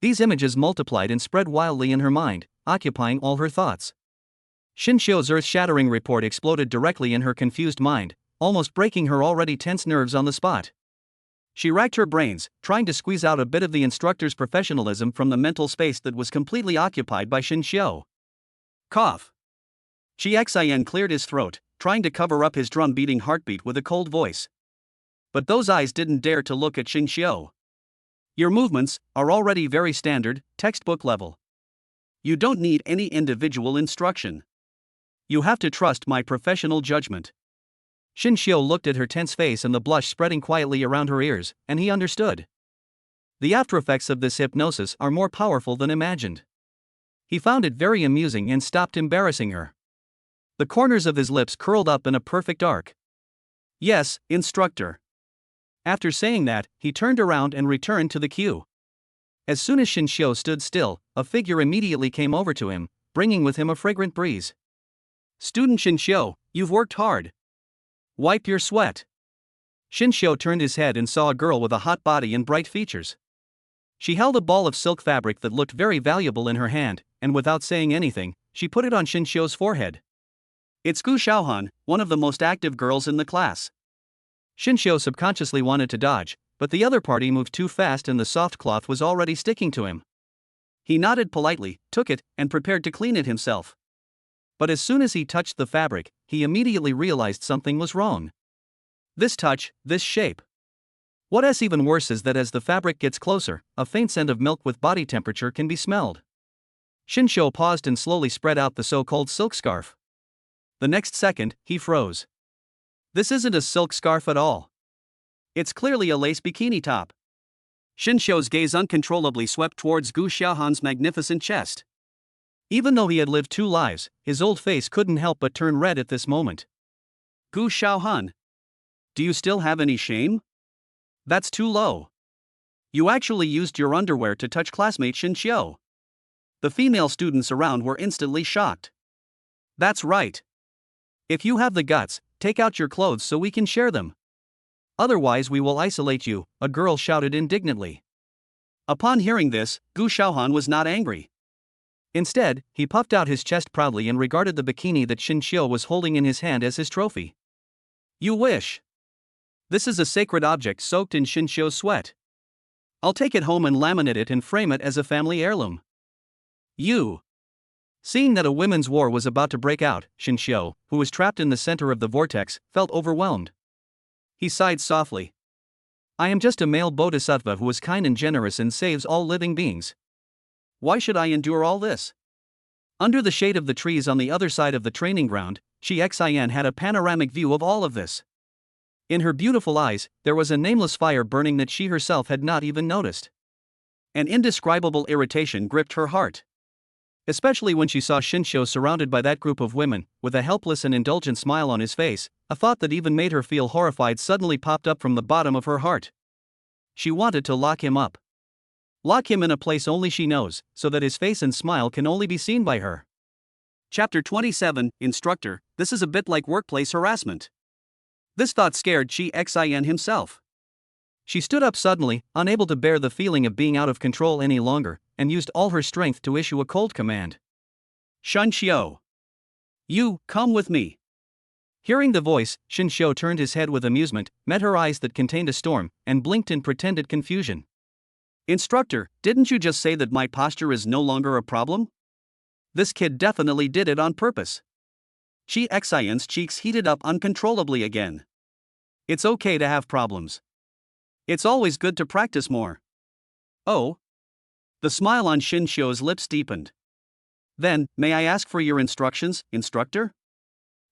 These images multiplied and spread wildly in her mind, occupying all her thoughts. Shinxiu's earth-shattering report exploded directly in her confused mind, almost breaking her already tense nerves on the spot. She racked her brains, trying to squeeze out a bit of the instructor's professionalism from the mental space that was completely occupied by Shinxiu. Cough. Qi Xian cleared his throat, trying to cover up his drum-beating heartbeat with a cold voice. But those eyes didn't dare to look at Shinxiu. Your movements are already very standard, textbook level. You don't need any individual instruction. You have to trust my professional judgment. Shinxiu looked at her tense face and the blush spreading quietly around her ears, and he understood. The aftereffects of this hypnosis are more powerful than imagined. He found it very amusing and stopped embarrassing her. The corners of his lips curled up in a perfect arc. Yes, instructor. After saying that, he turned around and returned to the queue. As soon as Shinxiu stood still, a figure immediately came over to him, bringing with him a fragrant breeze. Student Shinxiu, you've worked hard. Wipe your sweat. Shinxiu turned his head and saw a girl with a hot body and bright features. She held a ball of silk fabric that looked very valuable in her hand, and without saying anything, she put it on Shinxiu's forehead. It's Gu Xiaohan, one of the most active girls in the class. Shinxiu subconsciously wanted to dodge, but the other party moved too fast and the soft cloth was already sticking to him. He nodded politely, took it, and prepared to clean it himself. But as soon as he touched the fabric, he immediately realized something was wrong. This touch, this shape. What's even worse is that as the fabric gets closer, a faint scent of milk with body temperature can be smelled. Shinxiu paused and slowly spread out the so-called silk scarf. The next second, he froze. This isn't a silk scarf at all. It's clearly a lace bikini top. Shinxiu's gaze uncontrollably swept towards Gu Xiaohan's magnificent chest. Even though he had lived 2 lives, his old face couldn't help but turn red at this moment. Gu Xiaohan. Do you still have any shame? That's too low. You actually used your underwear to touch classmate Shin Xiu. The female students around were instantly shocked. That's right. If you have the guts, take out your clothes so we can share them. Otherwise we will isolate you, a girl shouted indignantly. Upon hearing this, Gu Xiaohan was not angry. Instead, he puffed out his chest proudly and regarded the bikini that Shin Xiu was holding in his hand as his trophy. You wish. This is a sacred object soaked in Shin Xiu's sweat. I'll take it home and laminate it and frame it as a family heirloom. You. Seeing that a women's war was about to break out, Shin Xiu, who was trapped in the center of the vortex, felt overwhelmed. He sighed softly. I am just a male bodhisattva who is kind and generous and saves all living beings. Why should I endure all this? Under the shade of the trees on the other side of the training ground, Shi Xian had a panoramic view of all of this. In her beautiful eyes, there was a nameless fire burning that she herself had not even noticed. An indescribable irritation gripped her heart. Especially when she saw Shin Xiu surrounded by that group of women, with a helpless and indulgent smile on his face, a thought that even made her feel horrified suddenly popped up from the bottom of her heart. She wanted to lock him up. Lock him in a place only she knows, so that his face and smile can only be seen by her. Chapter 27, Instructor, this is a bit like workplace harassment. This thought scared Shi Xian himself. She stood up suddenly, unable to bear the feeling of being out of control any longer, and used all her strength to issue a cold command. Shin Xiu. You, come with me. Hearing the voice, Shin Xiu turned his head with amusement, met her eyes that contained a storm, and blinked in pretended confusion. Instructor, didn't you just say that my posture is no longer a problem? This kid definitely did it on purpose. Shi Xian's cheeks heated up uncontrollably again. It's okay to have problems. It's always good to practice more. Oh? The smile on Shin Xiu's lips deepened. Then, may I ask for your instructions, instructor?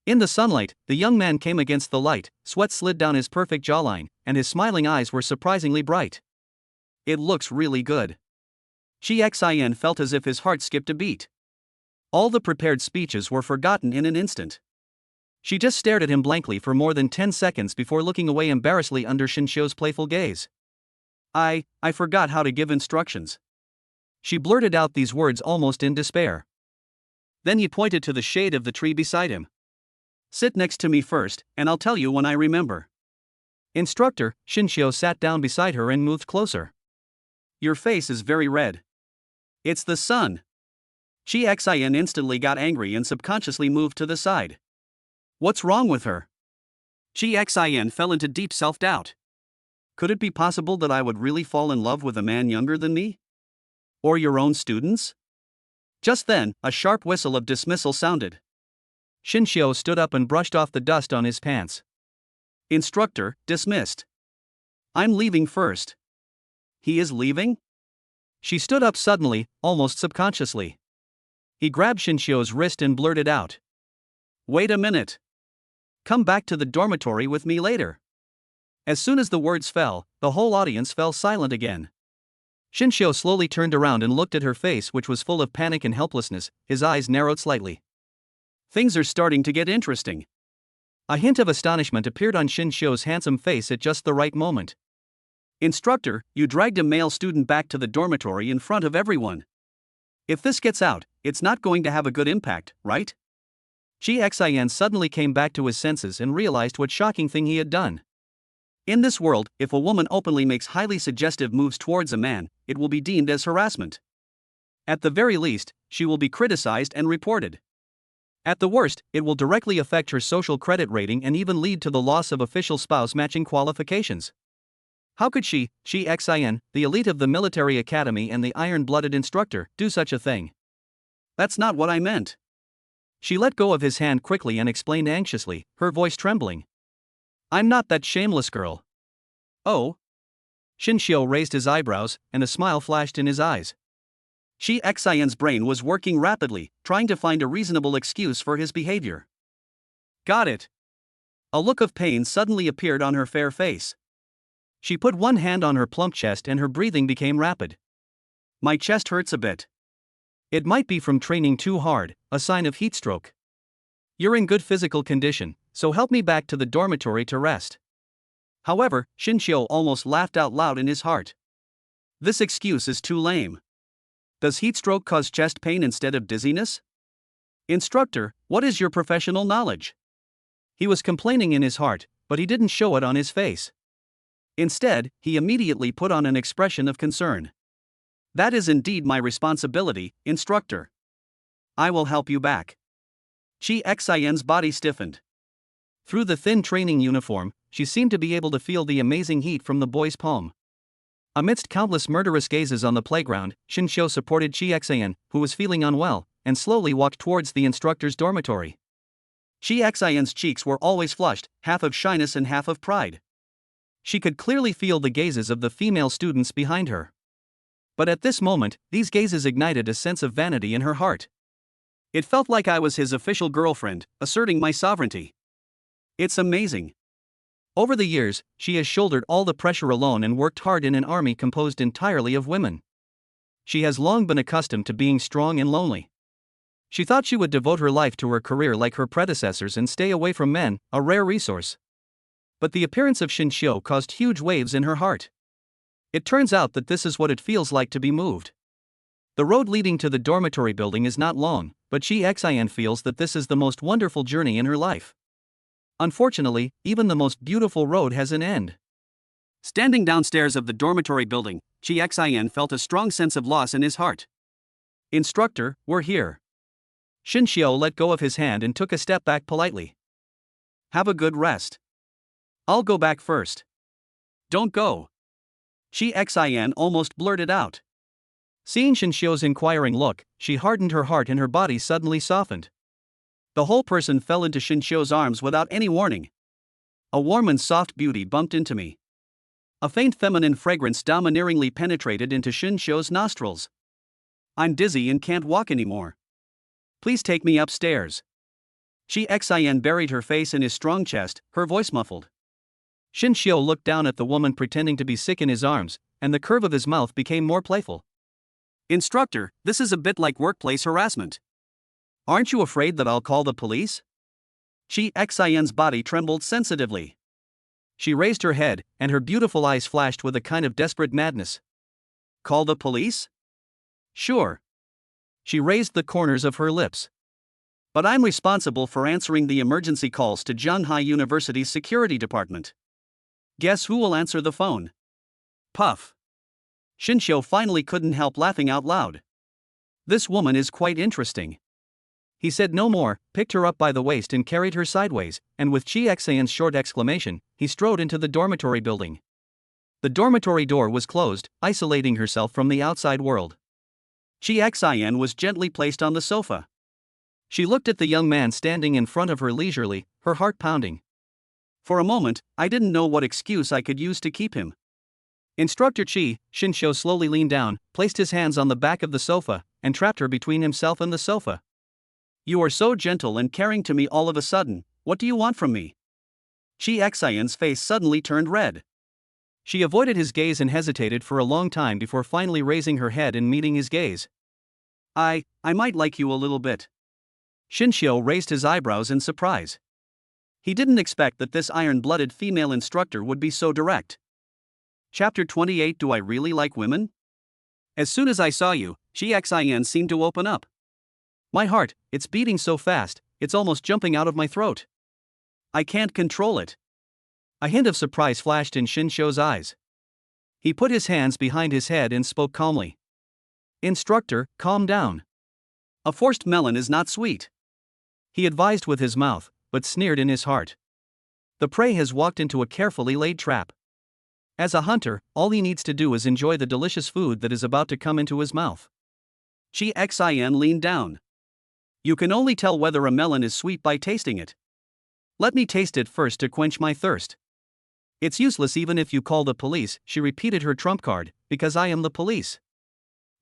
In the sunlight, the young man came against the light, sweat slid down his perfect jawline, and his smiling eyes were surprisingly bright. It looks really good. Shi Xian felt as if his heart skipped a beat. All the prepared speeches were forgotten in an instant. She just stared at him blankly for more than 10 seconds before looking away embarrassedly under Shin Xiu's playful gaze. I forgot how to give instructions. She blurted out these words almost in despair. Then he pointed to the shade of the tree beside him. Sit next to me first, and I'll tell you when I remember. Instructor, Shin Xiu sat down beside her and moved closer. Your face is very red. It's the sun. Shi Xian instantly got angry and subconsciously moved to the side. What's wrong with her? Shi Xian fell into deep self-doubt. Could it be possible that I would really fall in love with a man younger than me? Or your own students? Just then, a sharp whistle of dismissal sounded. Shin Xiu stood up and brushed off the dust on his pants. Instructor, dismissed. I'm leaving first. He is leaving? She stood up suddenly, almost subconsciously. He grabbed Shin Xiu's wrist and blurted out. Wait a minute. Come back to the dormitory with me later. As soon as the words fell, the whole audience fell silent again. Shin Xiu slowly turned around and looked at her face, which was full of panic and helplessness. His eyes narrowed slightly. Things are starting to get interesting. A hint of astonishment appeared on Shin Xiu's handsome face at just the right moment. Instructor, you dragged a male student back to the dormitory in front of everyone. If this gets out, it's not going to have a good impact, right? Shi Xian suddenly came back to his senses and realized what shocking thing he had done. In this world, if a woman openly makes highly suggestive moves towards a man, it will be deemed as harassment. At the very least, she will be criticized and reported. At the worst, it will directly affect her social credit rating and even lead to the loss of official spouse matching qualifications. How could Shi Xian, the elite of the military academy and the iron-blooded instructor, do such a thing? That's not what I meant. She let go of his hand quickly and explained anxiously, her voice trembling. I'm not that shameless girl. Oh? Shin Xiu raised his eyebrows, and a smile flashed in his eyes. Shi Xian's brain was working rapidly, trying to find a reasonable excuse for his behavior. Got it. A look of pain suddenly appeared on her fair face. She put one hand on her plump chest and her breathing became rapid. My chest hurts a bit. It might be from training too hard, a sign of heat stroke. You're in good physical condition, so help me back to the dormitory to rest. However, Shinshio almost laughed out loud in his heart. This excuse is too lame. Does heat stroke cause chest pain instead of dizziness? Instructor, what is your professional knowledge? He was complaining in his heart, but he didn't show it on his face. Instead, he immediately put on an expression of concern. That is indeed my responsibility, instructor. I will help you back. Chi Xin's body stiffened. Through the thin training uniform, she seemed to be able to feel the amazing heat from the boy's palm. Amidst countless murderous gazes on the playground, Shinshio supported Chi Xin, who was feeling unwell, and slowly walked towards the instructor's dormitory. Chi Xin's cheeks were always flushed, half of shyness and half of pride. She could clearly feel the gazes of the female students behind her. But at this moment, these gazes ignited a sense of vanity in her heart. It felt like I was his official girlfriend, asserting my sovereignty. It's amazing. Over the years, she has shouldered all the pressure alone and worked hard in an army composed entirely of women. She has long been accustomed to being strong and lonely. She thought she would devote her life to her career like her predecessors and stay away from men, a rare resource. But the appearance of Shinshio caused huge waves in her heart. It turns out that this is what it feels like to be moved. The road leading to the dormitory building is not long, but Chi Xin feels that this is the most wonderful journey in her life. Unfortunately, even the most beautiful road has an end. Standing downstairs of the dormitory building, Chi Xin felt a strong sense of loss in his heart. Instructor, we're here. Shinshio let go of his hand and took a step back politely. Have a good rest. I'll go back first. Don't go. Chi Xin almost blurted out. Seeing Shinshio's inquiring look, she hardened her heart and her body suddenly softened. The whole person fell into Shinshio's arms without any warning. A warm and soft beauty bumped into me. A faint feminine fragrance domineeringly penetrated into Shinshio's nostrils. I'm dizzy and can't walk anymore. Please take me upstairs. Chi Xin buried her face in his strong chest, her voice muffled. Shinshio looked down at the woman pretending to be sick in his arms, and the curve of his mouth became more playful. Instructor, this is a bit like workplace harassment. Aren't you afraid that I'll call the police? Chi Xin's body trembled sensitively. She raised her head, and her beautiful eyes flashed with a kind of desperate madness. Call the police? Sure. She raised the corners of her lips. But I'm responsible for answering the emergency calls to Zhanghai University's security department. Guess who will answer the phone? Puff. Shinshio finally couldn't help laughing out loud. This woman is quite interesting. He said no more, picked her up by the waist and carried her sideways, and with Chi Xin's short exclamation, he strode into the dormitory building. The dormitory door was closed, isolating herself from the outside world. Chi Xin was gently placed on the sofa. She looked at the young man standing in front of her leisurely, her heart pounding. For a moment, I didn't know what excuse I could use to keep him. Instructor Chi, Shinshio slowly leaned down, placed his hands on the back of the sofa, and trapped her between himself and the sofa. You are so gentle and caring to me all of a sudden, what do you want from me? Chi Xin's face suddenly turned red. She avoided his gaze and hesitated for a long time before finally raising her head and meeting his gaze. I might like you a little bit. Shinshio raised his eyebrows in surprise. He didn't expect that this iron-blooded female instructor would be so direct. Chapter 28. Do I really like women? As soon as I saw you, Chi Xin seemed to open up. My heart, it's beating so fast, it's almost jumping out of my throat. I can't control it. A hint of surprise flashed in Shinshio's eyes. He put his hands behind his head and spoke calmly. Instructor, calm down. A forced melon is not sweet. He advised with his mouth, but sneered in his heart. The prey has walked into a carefully laid trap. As a hunter, all he needs to do is enjoy the delicious food that is about to come into his mouth. Chi Xin leaned down. You can only tell whether a melon is sweet by tasting it. Let me taste it first to quench my thirst. It's useless even if you call the police, she repeated her trump card, because I am the police.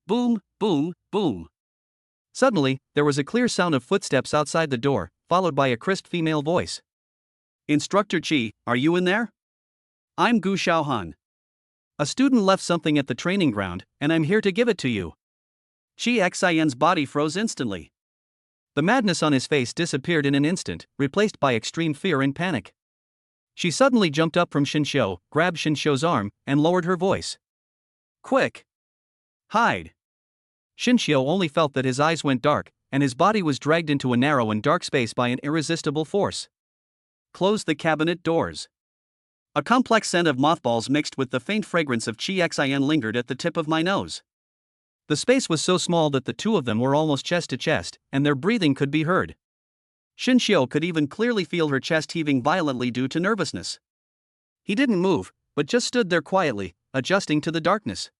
Boom, boom, boom. Suddenly, there was a clear sound of footsteps outside the door, followed by a crisp female voice. Instructor Chi, are you in there? I'm Gu Xiaohan. A student left something at the training ground, and I'm here to give it to you. Chi Xian's body froze instantly. The madness on his face disappeared in an instant, replaced by extreme fear and panic. She suddenly jumped up from Shinxiu, grabbed Shinxiu's arm, and lowered her voice. Quick! Hide! Shinxiu only felt that his eyes went dark, and his body was dragged into a narrow and dark space by an irresistible force. Close the cabinet doors. A complex scent of mothballs mixed with the faint fragrance of Chi Xian lingered at the tip of my nose. The space was so small that the two of them were almost chest to chest, and their breathing could be heard. Shinxiu could even clearly feel her chest heaving violently due to nervousness. He didn't move, but just stood there quietly, adjusting to the darkness.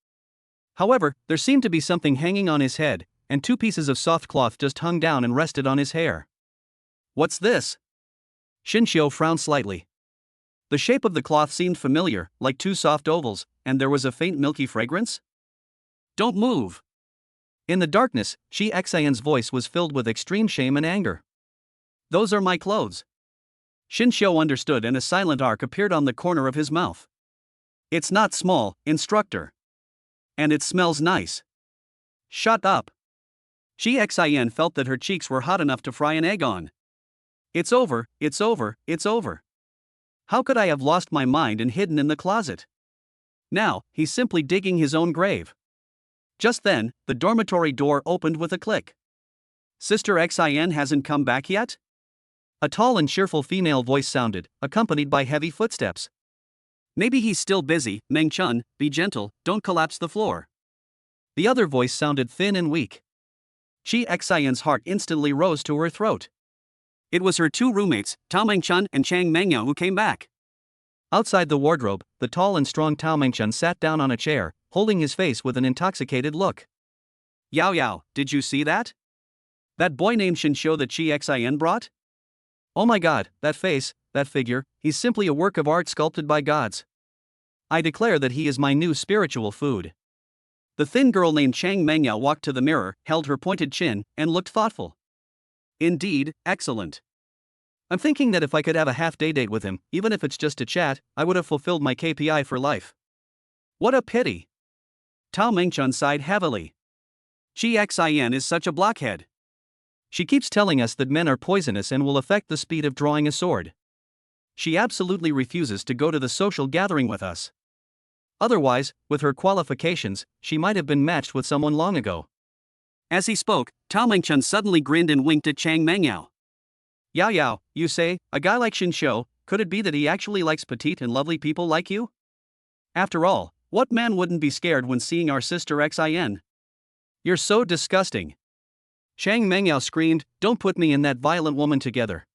However, there seemed to be something hanging on his head, and two pieces of soft cloth just hung down and rested on his hair. What's this? Shinxiu frowned slightly. The shape of the cloth seemed familiar, like two soft ovals, and there was a faint milky fragrance. Don't move! In the darkness, Chi Xian's voice was filled with extreme shame and anger. Those are my clothes. Shinxiu understood, and a silent arc appeared on the corner of his mouth. It's not small, instructor. And it smells nice. Shut up. Chi Xian felt that her cheeks were hot enough to fry an egg on. It's over, it's over, it's over. How could I have lost my mind and hidden in the closet? Now, he's simply digging his own grave. Just then, the dormitory door opened with a click. Sister Xian hasn't come back yet? A tall and cheerful female voice sounded, accompanied by heavy footsteps. Maybe he's still busy. Meng Chun, be gentle, don't collapse the floor. The other voice sounded thin and weak. Chi Xian's heart instantly rose to her throat. It was her two roommates, Tao Mengchun and Chang Mengyao, who came back. Outside the wardrobe, the tall and strong Tao Mengchun sat down on a chair, holding his face with an intoxicated look. Yao Yao, did you see that? That boy named Shinxiu that Chi Xian brought? Oh my god, that face, that figure, he's simply a work of art sculpted by gods. I declare that he is my new spiritual food. The thin girl named Chang Mengyao walked to the mirror, held her pointed chin, and looked thoughtful. Indeed, excellent. I'm thinking that if I could have a half-day date with him, even if it's just to chat, I would have fulfilled my KPI for life. What a pity. Tao Mengchun sighed heavily. Chi Xian is such a blockhead. She keeps telling us that men are poisonous and will affect the speed of drawing a sword. She absolutely refuses to go to the social gathering with us. Otherwise, with her qualifications, she might have been matched with someone long ago. As he spoke, Tao Mengchun suddenly grinned and winked at Chang Mengyao. Yao Yao, you say, a guy like Shinxiu, could it be that he actually likes petite and lovely people like you? After all, what man wouldn't be scared when seeing our sister Xian? You're so disgusting. Chang Mengyao screamed, don't put me and that violent woman together.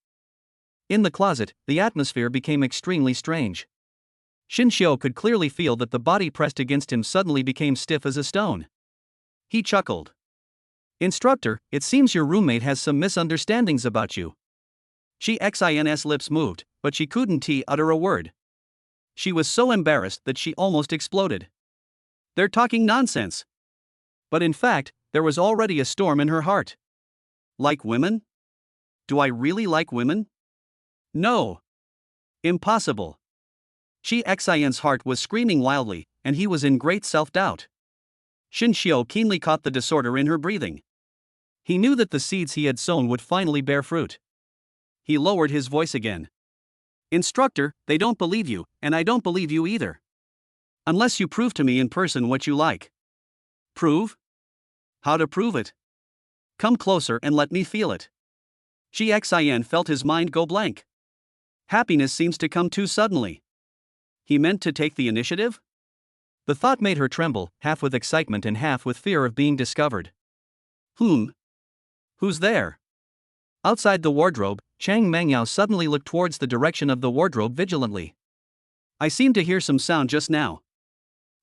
In the closet, the atmosphere became extremely strange. Shinxiu could clearly feel that the body pressed against him suddenly became stiff as a stone. He chuckled. Instructor, it seems your roommate has some misunderstandings about you. Chi Xian's lips moved, but she couldn't utter a word. She was so embarrassed that she almost exploded. They're talking nonsense. But in fact, there was already a storm in her heart. Like women? Do I really like women? No. Impossible. Chi Xian's heart was screaming wildly, and he was in great self-doubt. Shinxiu keenly caught the disorder in her breathing. He knew that the seeds he had sown would finally bear fruit. He lowered his voice again. Instructor, they don't believe you, and I don't believe you either. Unless you prove to me in person what you like. Prove? How to prove it? Come closer and let me feel it. Chi Xian felt his mind go blank. Happiness seems to come too suddenly. He meant to take the initiative? The thought made her tremble, half with excitement and half with fear of being discovered. Who's there? Outside the wardrobe, Chang Mengyao suddenly looked towards the direction of the wardrobe vigilantly. I seemed to hear some sound just now.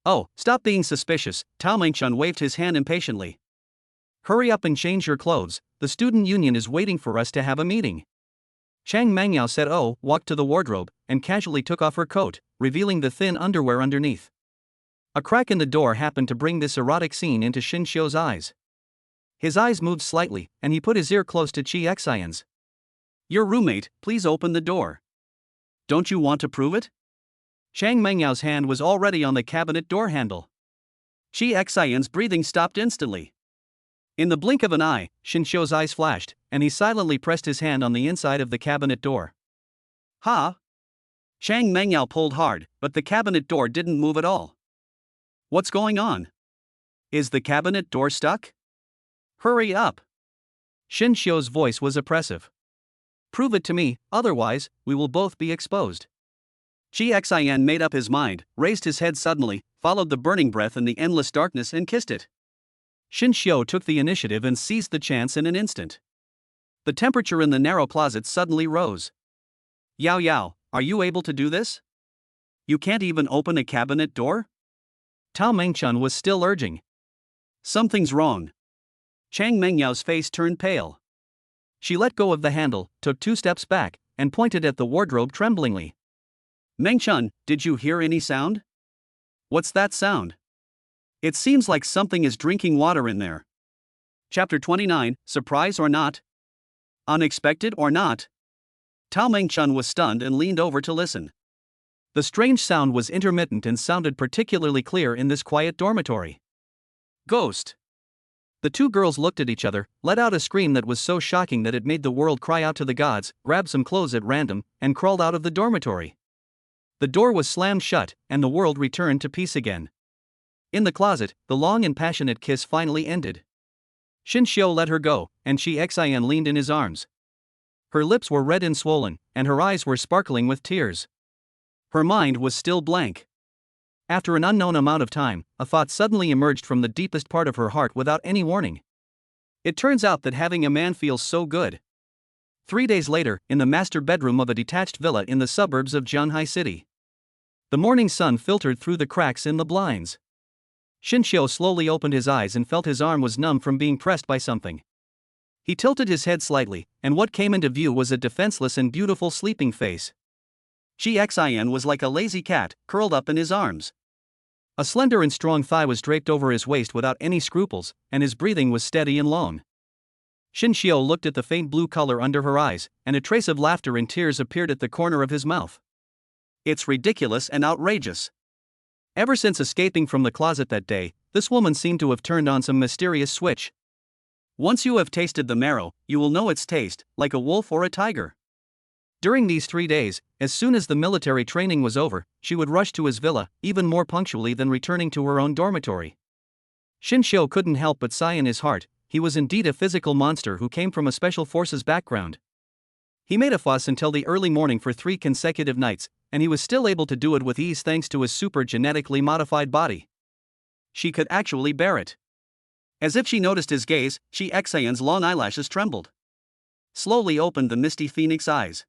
Oh, stop being suspicious, Tao Mengchun waved his hand impatiently. Hurry up and change your clothes, the student union is waiting for us to have a meeting. Chang Mengyao said walked to the wardrobe, and casually took off her coat, revealing the thin underwear underneath. A crack in the door happened to bring this erotic scene into Shinxiu's eyes. His eyes moved slightly, and he put his ear close to Chi Xian's. Your roommate, please open the door. Don't you want to prove it? Chang Mengyao's hand was already on the cabinet door handle. Chi Xian's breathing stopped instantly. In the blink of an eye, Shinshio's eyes flashed, and he silently pressed his hand on the inside of the cabinet door. Ha! Chang Mengyao pulled hard, but the cabinet door didn't move at all. What's going on? Is the cabinet door stuck? Hurry up! Shinshio's voice was oppressive. Prove it to me, otherwise, we will both be exposed. Ji Xian made up his mind, raised his head suddenly, followed the burning breath in the endless darkness and kissed it. Shinshio took the initiative and seized the chance in an instant. The temperature in the narrow closet suddenly rose. Yao Yao, are you able to do this? You can't even open a cabinet door? Tao Mengchun was still urging. Something's wrong. Chang Mengyao's face turned pale. She let go of the handle, took 2 steps back, and pointed at the wardrobe tremblingly. Mengchun, did you hear any sound? What's that sound? It seems like something is drinking water in there. Chapter 29, Surprise or Not? Unexpected or not? Tao Mengchun was stunned and leaned over to listen. The strange sound was intermittent and sounded particularly clear in this quiet dormitory. Ghost! The 2 girls looked at each other, let out a scream that was so shocking that it made the world cry out to the gods, grabbed some clothes at random, and crawled out of the dormitory. The door was slammed shut, and the world returned to peace again. In the closet, the long and passionate kiss finally ended. Shinshio let her go, and Ji Xian leaned in his arms. Her lips were red and swollen, and her eyes were sparkling with tears. Her mind was still blank. After an unknown amount of time, a thought suddenly emerged from the deepest part of her heart without any warning. It turns out that having a man feels so good. 3 days later, in the master bedroom of a detached villa in the suburbs of Jianhai City. The morning sun filtered through the cracks in the blinds. Shinshio slowly opened his eyes and felt his arm was numb from being pressed by something. He tilted his head slightly, and what came into view was a defenseless and beautiful sleeping face. Ji Xian was like a lazy cat, curled up in his arms. A slender and strong thigh was draped over his waist without any scruples, and his breathing was steady and long. Shinshio looked at the faint blue color under her eyes, and a trace of laughter and tears appeared at the corner of his mouth. It's ridiculous and outrageous. Ever since escaping from the closet that day, this woman seemed to have turned on some mysterious switch. Once you have tasted the marrow, you will know its taste, like a wolf or a tiger. During these 3 days, as soon as the military training was over, she would rush to his villa, even more punctually than returning to her own dormitory. Shinshio couldn't help but sigh in his heart. He was indeed a physical monster who came from a special forces background. He made a fuss until the early morning for 3 consecutive nights, and he was still able to do it with ease thanks to his super genetically modified body. She could actually bear it. As if she noticed his gaze, Ji Xian's long eyelashes trembled. Slowly opened the misty phoenix eyes.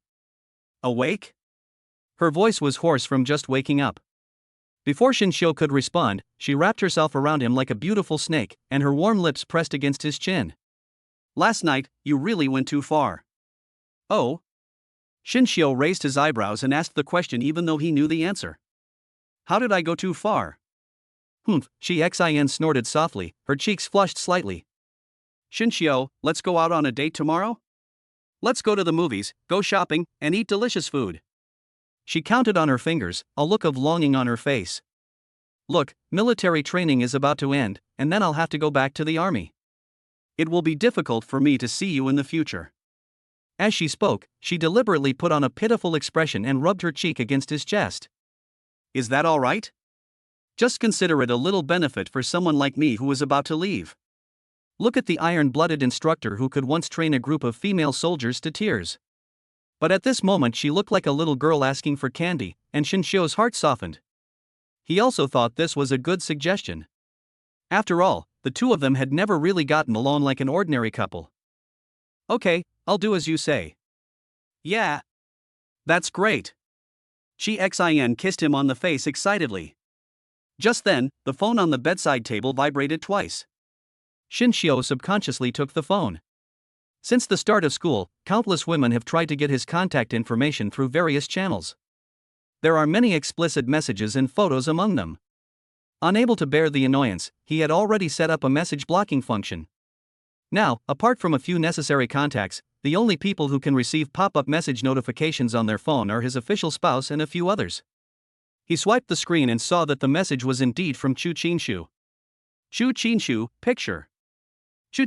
Awake? Her voice was hoarse from just waking up. Before Shinshio could respond, she wrapped herself around him like a beautiful snake, and her warm lips pressed against his chin. Last night, you really went too far. Oh? Shinshio raised his eyebrows and asked the question even though he knew the answer. How did I go too far? Humph, Ji Xian snorted softly, her cheeks flushed slightly. Shinshio, let's go out on a date tomorrow? Let's go to the movies, go shopping, and eat delicious food. She counted on her fingers, a look of longing on her face. Look, military training is about to end, and then I'll have to go back to the army. It will be difficult for me to see you in the future. As she spoke, she deliberately put on a pitiful expression and rubbed her cheek against his chest. Is that all right? Just consider it a little benefit for someone like me who is about to leave. Look at the iron-blooded instructor who could once train a group of female soldiers to tears. But at this moment she looked like a little girl asking for candy, and Shinshio's heart softened. He also thought this was a good suggestion. After all, the 2 of them had never really gotten along like an ordinary couple. Okay, I'll do as you say. Yeah. That's great. Ji Xian kissed him on the face excitedly. Just then, the phone on the bedside table vibrated twice. Shinshio subconsciously took the phone. Since the start of school, countless women have tried to get his contact information through various channels. There are many explicit messages and photos among them. Unable to bear the annoyance, he had already set up a message blocking function. Now, apart from a few necessary contacts, the only people who can receive pop-up message notifications on their phone are his official spouse and a few others. He swiped the screen and saw that the message was indeed from Chu Qinshu. Chu Qinshu, picture. Chu,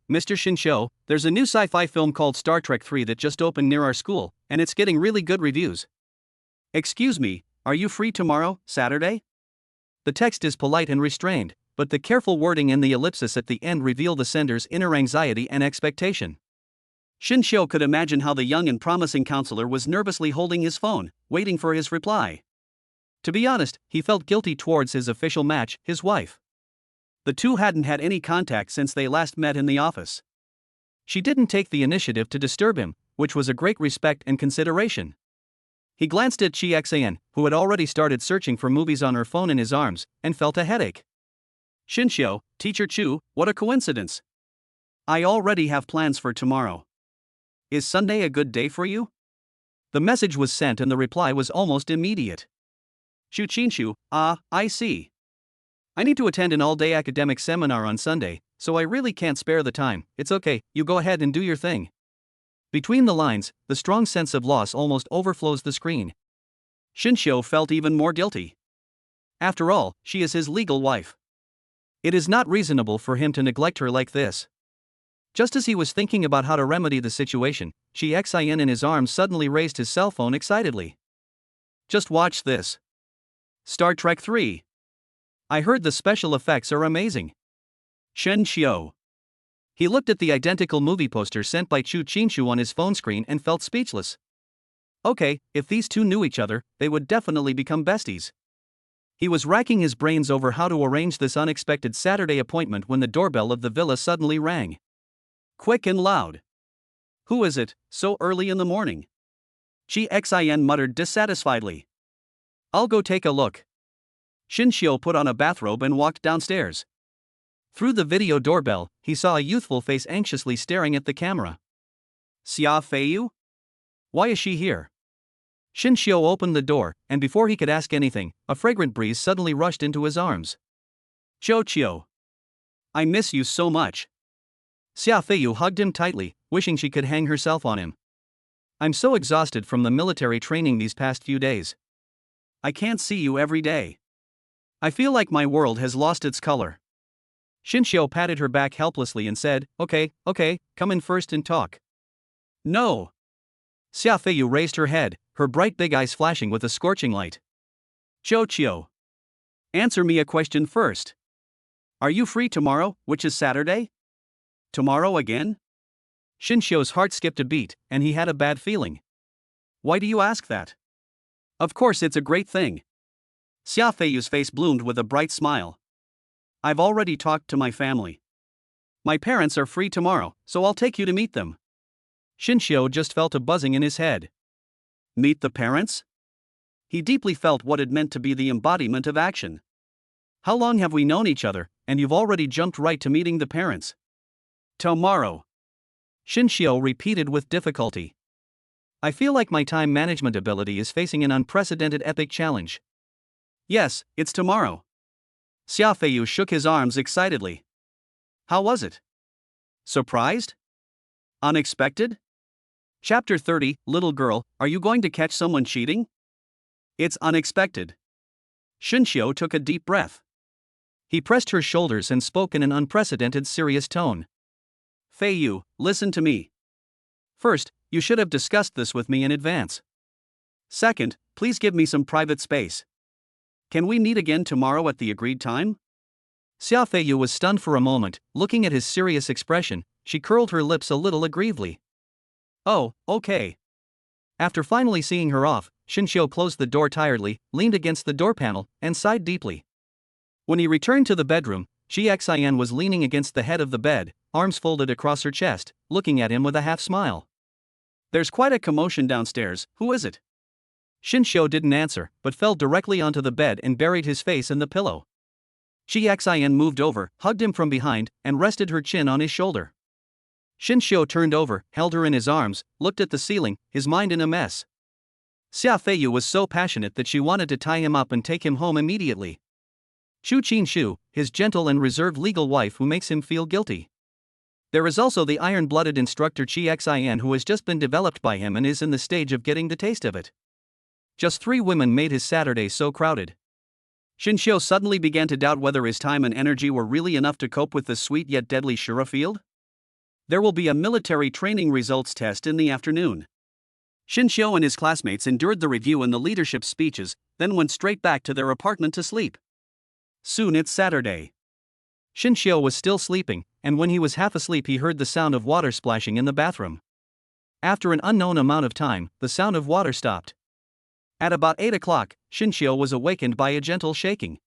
Mr. Shinsho, there's a new sci-fi film called Star Trek 3 that just opened near our school, and it's getting really good reviews. Excuse me, are you free tomorrow, Saturday? The text is polite and restrained, but the careful wording and the ellipsis at the end reveal the sender's inner anxiety and expectation. Shinsho could imagine how the young and promising counselor was nervously holding his phone, waiting for his reply. To be honest, he felt guilty towards his official match, his wife. The two hadn't had any contact since they last met in the office. She didn't take the initiative to disturb him, which was a great respect and consideration. He glanced at Chi Xian, who had already started searching for movies on her phone in his arms, and felt a headache. Shinsho, Teacher Chu, what a coincidence. I already have plans for tomorrow. Is Sunday a good day for you? The message was sent and the reply was almost immediate. Chinshu, I see. I need to attend an all-day academic seminar on Sunday, so I really can't spare the time. It's okay, you go ahead and do your thing. Between the lines, the strong sense of loss almost overflows the screen. Shinsho felt even more guilty. After all, she is his legal wife. It is not reasonable for him to neglect her like this. Just as he was thinking about how to remedy the situation, Chi Xian in his arms suddenly raised his cell phone excitedly. Just watch this. Star Trek 3. I heard the special effects are amazing. Shinsho. He looked at the identical movie poster sent by Chinshu on his phone screen and felt speechless. Okay, if these two knew each other, they would definitely become besties. He was racking his brains over how to arrange this unexpected Saturday appointment when the doorbell of the villa suddenly rang. Quick and loud. Who is it, so early in the morning? Chi Xian muttered dissatisfiedly. I'll go take a look. Shinsho put on a bathrobe and walked downstairs. Through the video doorbell, he saw a youthful face anxiously staring at the camera. Xia Feiyu? Why is she here? Shinsho opened the door, and before he could ask anything, a fragrant breeze suddenly rushed into his arms. Chio. I miss you so much. Xia Feiyu hugged him tightly, wishing she could hang herself on him. I'm so exhausted from the military training these past few days. I can't see you every day. I feel like my world has lost its color. Shinsho patted her back helplessly and said, Okay, come in first and talk. No. Xia Feiyu raised her head, her bright big eyes flashing with a scorching light. Chio. Answer me a question first. Are you free tomorrow, which is Saturday? Tomorrow again? Shinsho's heart skipped a beat, and he had a bad feeling. Why do you ask that? Of course it's a great thing. Xia Feiyu's face bloomed with a bright smile. I've already talked to my family. My parents are free tomorrow, so I'll take you to meet them. Shinsho just felt a buzzing in his head. Meet the parents? He deeply felt what it meant to be the embodiment of action. How long have we known each other, and you've already jumped right to meeting the parents? Tomorrow. Shinsho repeated with difficulty. I feel like my time management ability is facing an unprecedented epic challenge. Yes, it's tomorrow. Xia Feiyu shook his arms excitedly. How was it? Surprised? Unexpected? Chapter 30, Little girl, are you going to catch someone cheating? It's unexpected. Shinsho took a deep breath. He pressed her shoulders and spoke in an unprecedented serious tone. Feiyu, listen to me. First, you should have discussed this with me in advance. Second, please give me some private space. Can we meet again tomorrow at the agreed time? Xia Feiyu was stunned for a moment. Looking at his serious expression, she curled her lips a little aggrievedly. Oh, okay. After finally seeing her off, Shinsho closed the door tiredly, leaned against the door panel, and sighed deeply. When he returned to the bedroom, Chi Xian was leaning against the head of the bed, arms folded across her chest, looking at him with a half smile. There's quite a commotion downstairs, who is it? Shinsho didn't answer, but fell directly onto the bed and buried his face in the pillow. Chi Xian moved over, hugged him from behind, and rested her chin on his shoulder. Shinsho turned over, held her in his arms, looked at the ceiling, his mind in a mess. Xia Feiyu was so passionate that she wanted to tie him up and take him home immediately. Chinshu, his gentle and reserved legal wife who makes him feel guilty. There is also the iron-blooded instructor Chi Xian who has just been developed by him and is in the stage of getting the taste of it. Just 3 women made his Saturday so crowded. Shinshio suddenly began to doubt whether his time and energy were really enough to cope with the sweet yet deadly Shura field. There will be a military training results test in the afternoon. Shinshio and his classmates endured the review and the leadership speeches, then went straight back to their apartment to sleep. Soon it's Saturday. Shinshio was still sleeping, and when he was half asleep he heard the sound of water splashing in the bathroom. After an unknown amount of time, the sound of water stopped. At about 8 o'clock, Shinshio was awakened by a gentle shaking.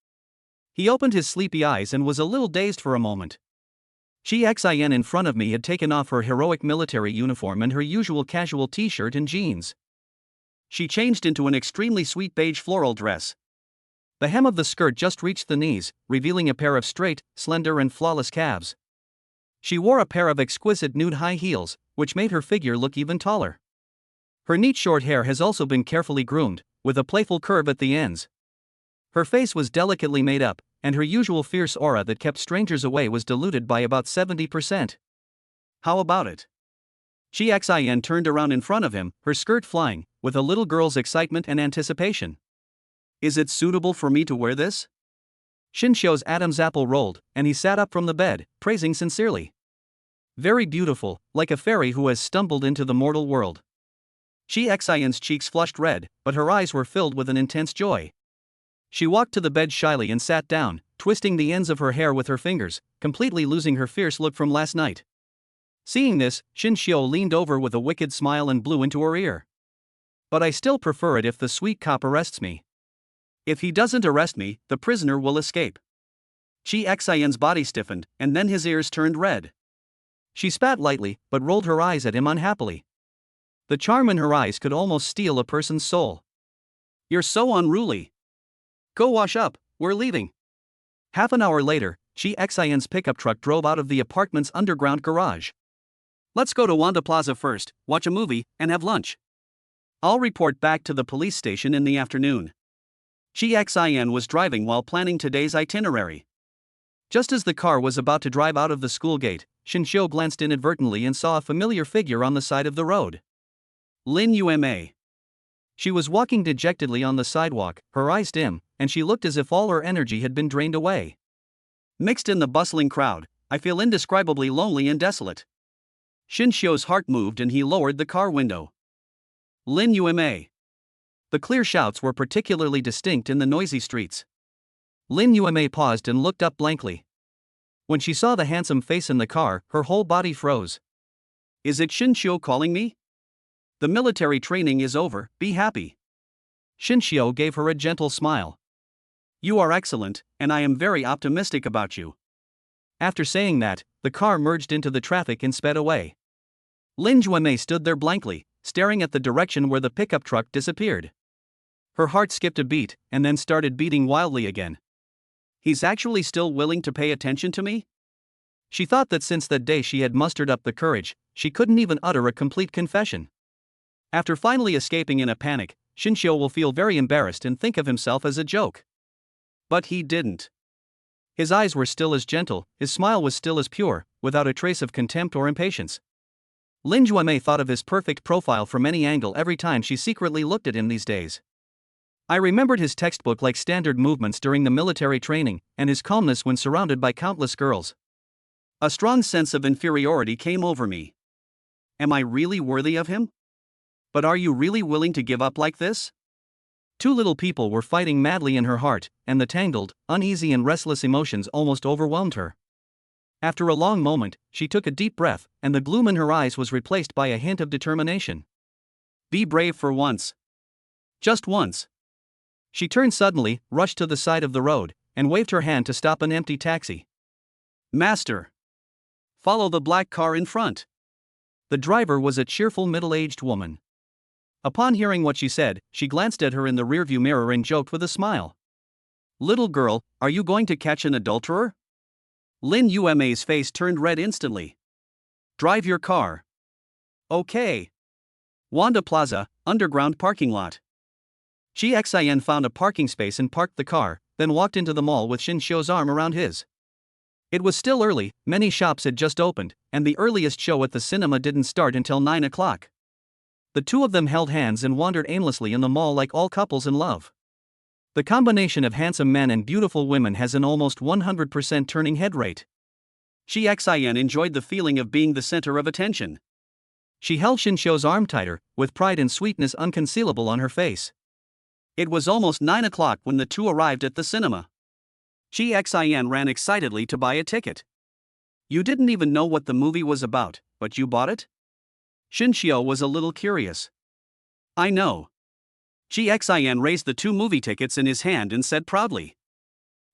He opened his sleepy eyes and was a little dazed for a moment. Xin in front of me had taken off her heroic military uniform and her usual casual t-shirt and jeans. She changed into an extremely sweet beige floral dress. The hem of the skirt just reached the knees, revealing a pair of straight, slender and flawless calves. She wore a pair of exquisite nude high heels, which made her figure look even taller. Her neat short hair has also been carefully groomed, with a playful curve at the ends. Her face was delicately made up, and her usual fierce aura that kept strangers away was diluted by about 70%. How about it? Xin turned around in front of him, her skirt flying, with a little girl's excitement and anticipation. Is it suitable for me to wear this? Shinshio's Adam's apple rolled, and he sat up from the bed, praising sincerely. Very beautiful, like a fairy who has stumbled into the mortal world. Xin's cheeks flushed red, but her eyes were filled with an intense joy. She walked to the bed shyly and sat down, twisting the ends of her hair with her fingers, completely losing her fierce look from last night. Seeing this, Shinshio leaned over with a wicked smile and blew into her ear. But I still prefer it if the sweet cop arrests me. If he doesn't arrest me, the prisoner will escape. Xin's body stiffened, and then his ears turned red. She spat lightly, but rolled her eyes at him unhappily. The charm in her eyes could almost steal a person's soul. You're so unruly. Go wash up, we're leaving. Half an hour later, Xin's pickup truck drove out of the apartment's underground garage. Let's go to Wanda Plaza first, watch a movie, and have lunch. I'll report back to the police station in the afternoon. Xin was driving while planning today's itinerary. Just as the car was about to drive out of the school gate, Shinshio glanced inadvertently and saw a familiar figure on the side of the road. Lin Yuma. She was walking dejectedly on the sidewalk, her eyes dim, and she looked as if all her energy had been drained away. Mixed in the bustling crowd, I feel indescribably lonely and desolate. Shinshio's heart moved and he lowered the car window. Lin Yuma. The clear shouts were particularly distinct in the noisy streets. Lin Yuma paused and looked up blankly. When she saw the handsome face in the car, her whole body froze. Is it Shinshio calling me? The military training is over, be happy. Shinshio gave her a gentle smile. You are excellent, and I am very optimistic about you. After saying that, the car merged into the traffic and sped away. Lin Yuma stood there blankly, staring at the direction where the pickup truck disappeared. Her heart skipped a beat, and then started beating wildly again. He's actually still willing to pay attention to me? She thought that since that day she had mustered up the courage, she couldn't even utter a complete confession. After finally escaping in a panic, Shinshio will feel very embarrassed and think of himself as a joke. But he didn't. His eyes were still as gentle, his smile was still as pure, without a trace of contempt or impatience. Lin Yuma thought of his perfect profile from any angle every time she secretly looked at him these days. I remembered his textbook-like standard movements during the military training, and his calmness when surrounded by countless girls. A strong sense of inferiority came over me. Am I really worthy of him? But are you really willing to give up like this? Two little people were fighting madly in her heart, and the tangled, uneasy and restless emotions almost overwhelmed her. After a long moment, she took a deep breath, and the gloom in her eyes was replaced by a hint of determination. Be brave for once. Just once. She turned suddenly, rushed to the side of the road, and waved her hand to stop an empty taxi. Master! Follow the black car in front. The driver was a cheerful middle-aged woman. Upon hearing what she said, she glanced at her in the rearview mirror and joked with a smile. Little girl, are you going to catch an adulterer? Lin Yuma's face turned red instantly. Drive your car. Okay. Wanda Plaza, underground parking lot. Xin found a parking space and parked the car, then walked into the mall with Shinshio's arm around his. It was still early, many shops had just opened, and the earliest show at the cinema didn't start until 9 o'clock. The two of them held hands and wandered aimlessly in the mall like all couples in love. The combination of handsome men and beautiful women has an almost 100% turning head rate. Shi Xian enjoyed the feeling of being the center of attention. She held Xinxiu's arm tighter, with pride and sweetness unconcealable on her face. It was almost 9 o'clock when the two arrived at the cinema. Shi Xian ran excitedly to buy a ticket. You didn't even know what the movie was about, but you bought it? Xinxiu was a little curious. I know. Shi Xian raised the 2 movie tickets in his hand and said proudly.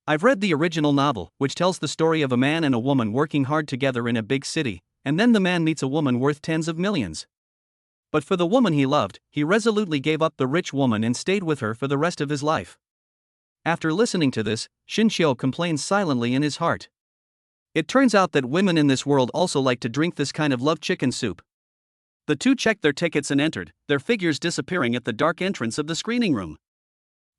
I've read the original novel, which tells the story of a man and a woman working hard together in a big city, and then the man meets a woman worth tens of millions. But for the woman he loved, he resolutely gave up the rich woman and stayed with her for the rest of his life. After listening to this, Xinxiu complained silently in his heart. It turns out that women in this world also like to drink this kind of love chicken soup. The two checked their tickets and entered, their figures disappearing at the dark entrance of the screening room.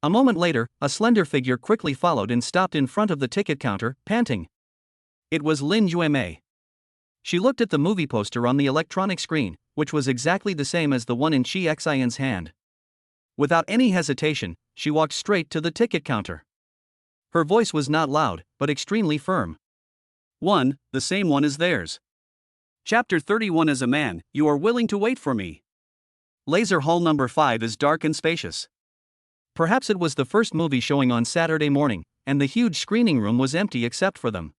A moment later, a slender figure quickly followed and stopped in front of the ticket counter, panting. It was Lin Yuemei. She looked at the movie poster on the electronic screen, which was exactly the same as the one in Shi Xian's hand. Without any hesitation, she walked straight to the ticket counter. Her voice was not loud, but extremely firm. The same one as theirs. Chapter 31. As a man, you are willing to wait for me. Laser Hall number 5 is dark and spacious. Perhaps it was the first movie showing on Saturday morning, and the huge screening room was empty except for them.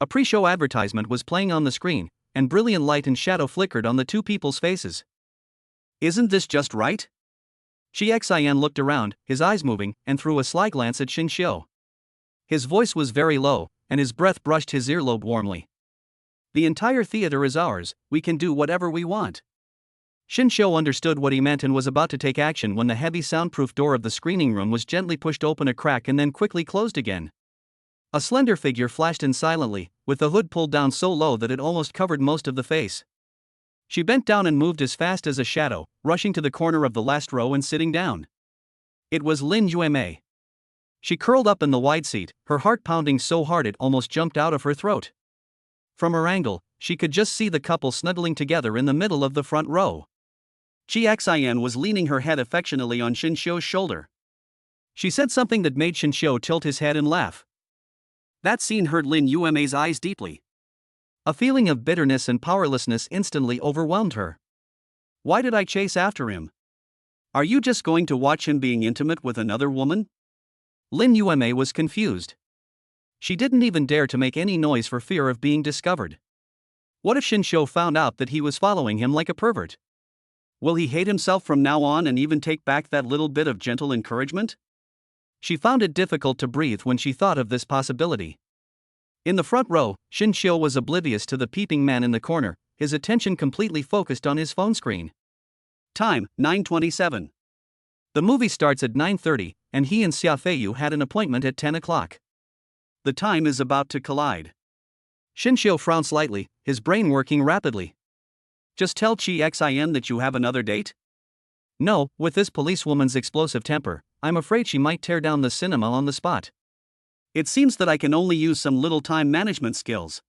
A pre-show advertisement was playing on the screen, and brilliant light and shadow flickered on the two people's faces. Isn't this just right? Shi Xian looked around, his eyes moving, and threw a sly glance at Xinxiu. His voice was very low, and his breath brushed his earlobe warmly. The entire theater is ours, we can do whatever we want. Xinxiu understood what he meant and was about to take action when the heavy soundproof door of the screening room was gently pushed open a crack and then quickly closed again. A slender figure flashed in silently, with the hood pulled down so low that it almost covered most of the face. She bent down and moved as fast as a shadow, rushing to the corner of the last row and sitting down. It was Lin Yuemei. She curled up in the wide seat, her heart pounding so hard it almost jumped out of her throat. From her angle, she could just see the couple snuggling together in the middle of the front row. Shi Xian was leaning her head affectionately on Xinxiu's shoulder. She said something that made Xinxiu tilt his head and laugh. That scene hurt Lin Yuemei's eyes deeply. A feeling of bitterness and powerlessness instantly overwhelmed her. Why did I chase after him? Are you just going to watch him being intimate with another woman? Lin Yuemei was confused. She didn't even dare to make any noise for fear of being discovered. What if Xinxiu found out that he was following him like a pervert? Will he hate himself from now on and even take back that little bit of gentle encouragement? She found it difficult to breathe when she thought of this possibility. In the front row, Xinxiu was oblivious to the peeping man in the corner, his attention completely focused on his phone screen. Time, 9:27. The movie starts at 9:30, and he and Xia Feiyu had an appointment at 10 o'clock. The time is about to collide. Xinxiu frowned slightly, his brain working rapidly. Just tell Shi Xian that you have another date? No, with this policewoman's explosive temper, I'm afraid she might tear down the cinema on the spot. It seems that I can only use some little time management skills.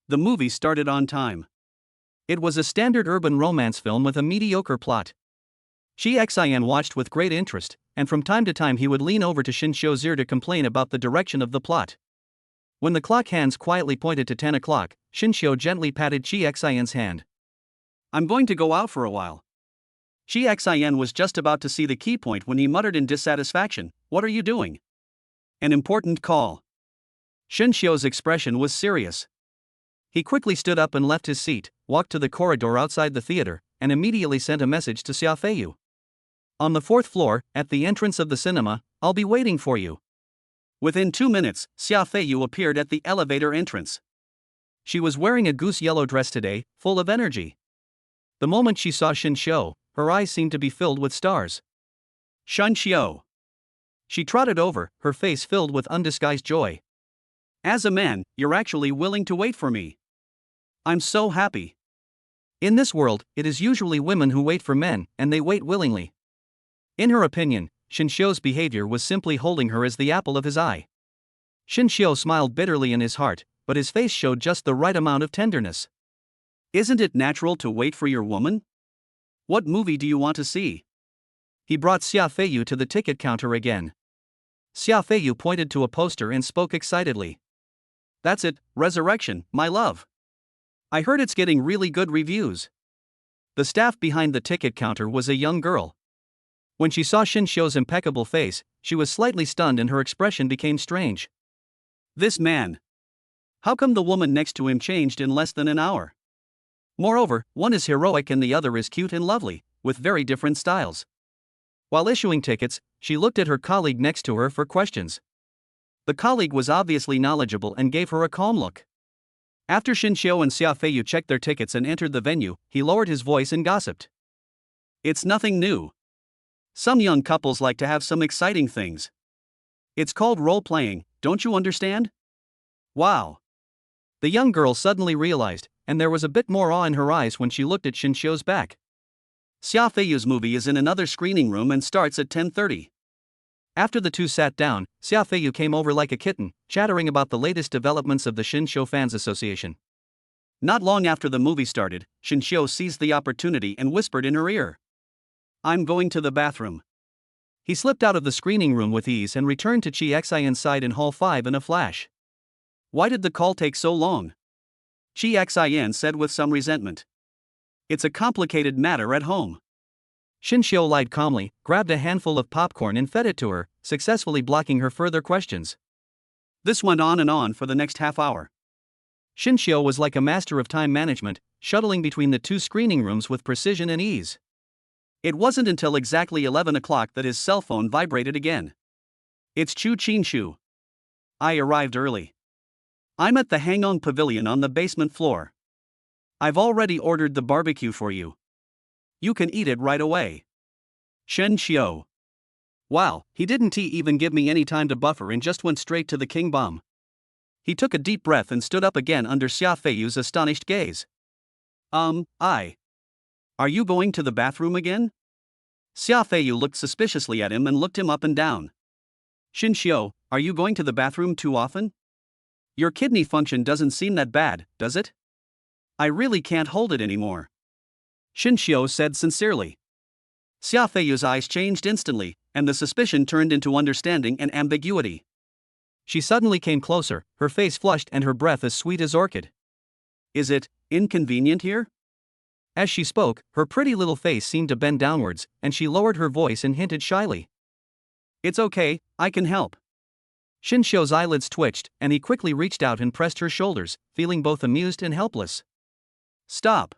The movie started on time. It was a standard urban romance film with a mediocre plot. Shi Xian watched with great interest, and from time to time he would lean over to Xinxiu's ear to complain about the direction of the plot. When the clock hands quietly pointed to 10 o'clock, Xinxiu gently patted Shi Xian's hand. I'm going to go out for a while. Shi Xian was just about to see the key point when he muttered in dissatisfaction, What are you doing? An important call. Xinxiu's expression was serious. He quickly stood up and left his seat, walked to the corridor outside the theater, and immediately sent a message to Xia Feiyu. On the 4th floor, at the entrance of the cinema, I'll be waiting for you. Within 2 minutes, Xia Feiyu appeared at the elevator entrance. She was wearing a goose yellow dress today, full of energy. The moment she saw Xinxiu, her eyes seemed to be filled with stars. Xinxiu. She trotted over, her face filled with undisguised joy. As a man, you're actually willing to wait for me. I'm so happy. In this world, it is usually women who wait for men, and they wait willingly. In her opinion, Xinxiu's behavior was simply holding her as the apple of his eye. Xinxiu smiled bitterly in his heart, but his face showed just the right amount of tenderness. Isn't it natural to wait for your woman? What movie do you want to see? He brought Xia Feiyu to the ticket counter again. Xia Feiyu pointed to a poster and spoke excitedly. That's it, Resurrection, my love. I heard it's getting really good reviews. The staff behind the ticket counter was a young girl. When she saw Shin Xiu's impeccable face, she was slightly stunned and her expression became strange. This man. How come the woman next to him changed in less than an hour? Moreover, one is heroic and the other is cute and lovely, with very different styles. While issuing tickets, she looked at her colleague next to her for questions. The colleague was obviously knowledgeable and gave her a calm look. After Shin Xiu and Xia Feiyu checked their tickets and entered the venue, he lowered his voice and gossiped. It's nothing new. Some young couples like to have some exciting things. It's called role-playing, don't you understand? Wow. The young girl suddenly realized, and there was a bit more awe in her eyes when she looked at Shin Xiu's back. Xia Feiyu's movie is in another screening room and starts at 10:30. After the two sat down, Xia Feiyu came over like a kitten, chattering about the latest developments of the Shin Xiu Fans Association. Not long after the movie started, Shin Xiu seized the opportunity and whispered in her ear. I'm going to the bathroom. He slipped out of the screening room with ease and returned to Chi Xian's side in Hall 5 in a flash. Why did the call take so long? Chi Xian said with some resentment. It's a complicated matter at home. Shin Xiu lied calmly, grabbed a handful of popcorn and fed it to her, successfully blocking her further questions. This went on and on for the next half hour. Shin Xiu was like a master of time management, shuttling between the two screening rooms with precision and ease. It wasn't until exactly 11 o'clock that his cell phone vibrated again. It's Chu Qinshu. I arrived early. I'm at the Hangong Pavilion on the basement floor. I've already ordered the barbecue for you. You can eat it right away. Shen Xiu. Wow, he didn't even give me any time to buffer and just went straight to the king bomb. He took a deep breath and stood up again under Xia Feiyu's astonished gaze. Are you going to the bathroom again? Xia Feiyu looked suspiciously at him and looked him up and down. Shin Xiu, are you going to the bathroom too often? Your kidney function doesn't seem that bad, does it? I really can't hold it anymore. Shin Xiu said sincerely. Xia Feiyu's eyes changed instantly, and the suspicion turned into understanding and ambiguity. She suddenly came closer, her face flushed and her breath as sweet as orchid. Is it inconvenient here? As she spoke, her pretty little face seemed to bend downwards, and she lowered her voice and hinted shyly. It's okay, I can help. Shin Xiu's eyelids twitched, and he quickly reached out and pressed her shoulders, feeling both amused and helpless. Stop.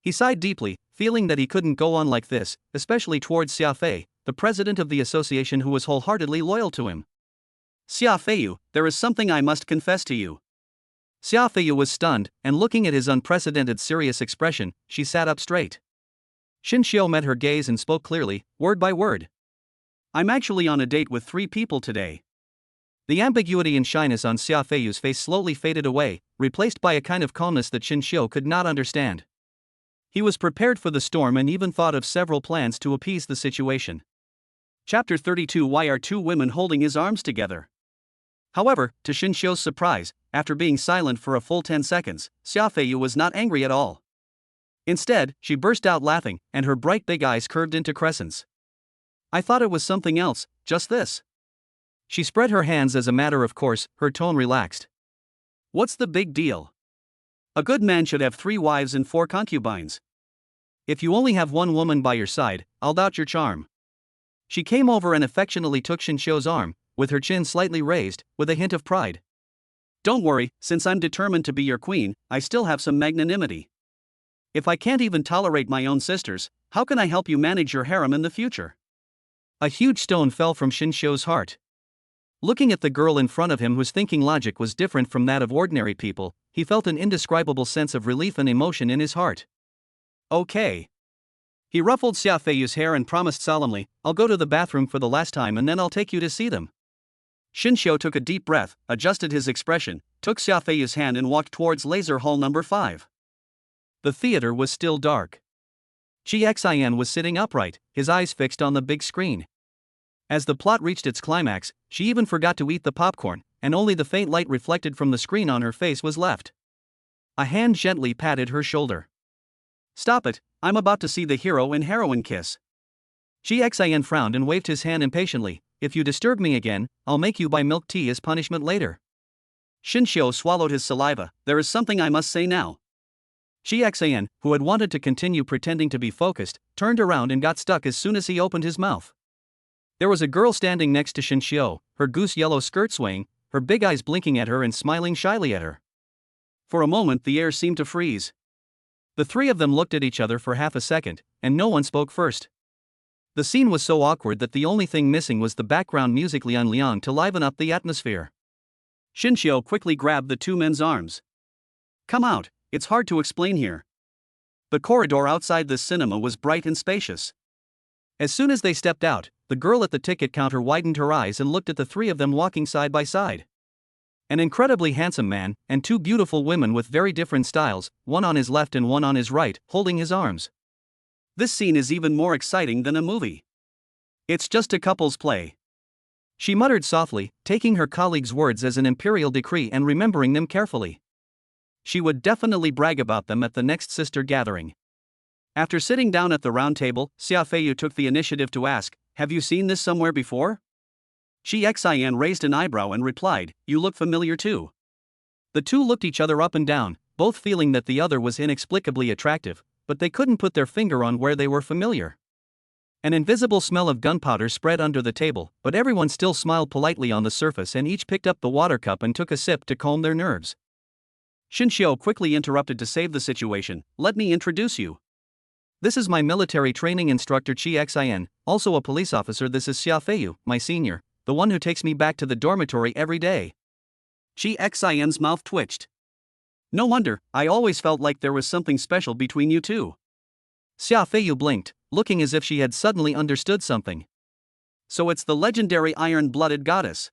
He sighed deeply, feeling that he couldn't go on like this, especially towards Xia Fei, the president of the association who was wholeheartedly loyal to him. Xia Feiyu, there is something I must confess to you. Xia Feiyu was stunned, and looking at his unprecedented serious expression, she sat up straight. Shin Xiu met her gaze and spoke clearly, word by word. I'm actually on a date with 3 people today. The ambiguity and shyness on Xia Feiyu's face slowly faded away, replaced by a kind of calmness that Shin Xiu could not understand. He was prepared for the storm and even thought of several plans to appease the situation. Chapter 32. Why are 2 women holding his arms together? However, to Shin Xiu's surprise, after being silent for a full 10 seconds, Xia Feiyu was not angry at all. Instead, she burst out laughing, and her bright big eyes curved into crescents. I thought it was something else, just this. She spread her hands as a matter of course, her tone relaxed. What's the big deal? A good man should have 3 wives and 4 concubines. If you only have 1 woman by your side, I'll doubt your charm. She came over and affectionately took Shin Xiu's arm, with her chin slightly raised, with a hint of pride. Don't worry, since I'm determined to be your queen, I still have some magnanimity. If I can't even tolerate my own sisters, how can I help you manage your harem in the future? A huge stone fell from Shin Xiu's heart. Looking at the girl in front of him whose thinking logic was different from that of ordinary people, he felt an indescribable sense of relief and emotion in his heart. Okay. He ruffled Xia Feiyu's hair and promised solemnly, I'll go to the bathroom for the last time and then I'll take you to see them. Shin Xiu took a deep breath, adjusted his expression, took Xia Feiyu's hand and walked towards laser hall number 5. The theater was still dark. Chi Xian was sitting upright, his eyes fixed on the big screen. As the plot reached its climax, she even forgot to eat the popcorn, and only the faint light reflected from the screen on her face was left. A hand gently patted her shoulder. Stop it, I'm about to see the hero and heroine kiss. Chi Xian frowned and waved his hand impatiently, if you disturb me again, I'll make you buy milk tea as punishment later. Shinshio swallowed his saliva. There is something I must say now. Chixan, who had wanted to continue pretending to be focused, turned around and got stuck as soon as he opened his mouth. There was a girl standing next to Shinshio, her goose-yellow skirt swaying, her big eyes blinking at her and smiling shyly at her. For a moment the air seemed to freeze. The three of them looked at each other for half a second, and no one spoke first. The scene was so awkward that the only thing missing was the background music Lian Liang to liven up the atmosphere. Shinshio quickly grabbed the two men's arms. Come out, it's hard to explain here. The corridor outside this cinema was bright and spacious. As soon as they stepped out, the girl at the ticket counter widened her eyes and looked at the three of them walking side by side. An incredibly handsome man, and two beautiful women with very different styles, one on his left and one on his right, holding his arms. This scene is even more exciting than a movie. It's just a couple's play. She muttered softly, taking her colleague's words as an imperial decree and remembering them carefully. She would definitely brag about them at the next sister gathering. After sitting down at the round table, Xia Feiyu took the initiative to ask, have you seen this somewhere before? Chixan raised an eyebrow and replied, you look familiar too. The two looked each other up and down, both feeling that the other was inexplicably attractive, but they couldn't put their finger on where they were familiar. An invisible smell of gunpowder spread under the table, but everyone still smiled politely on the surface and each picked up the water cup and took a sip to calm their nerves. Shinshio quickly interrupted to save the situation, let me introduce you. This is my military training instructor Chixan, also a police officer. This is Xia Feiyu, my senior, the one who takes me back to the dormitory every day. Chixan's mouth twitched. No wonder, I always felt like there was something special between you two. Xia Feiyu blinked, looking as if she had suddenly understood something. So it's the legendary iron-blooded goddess.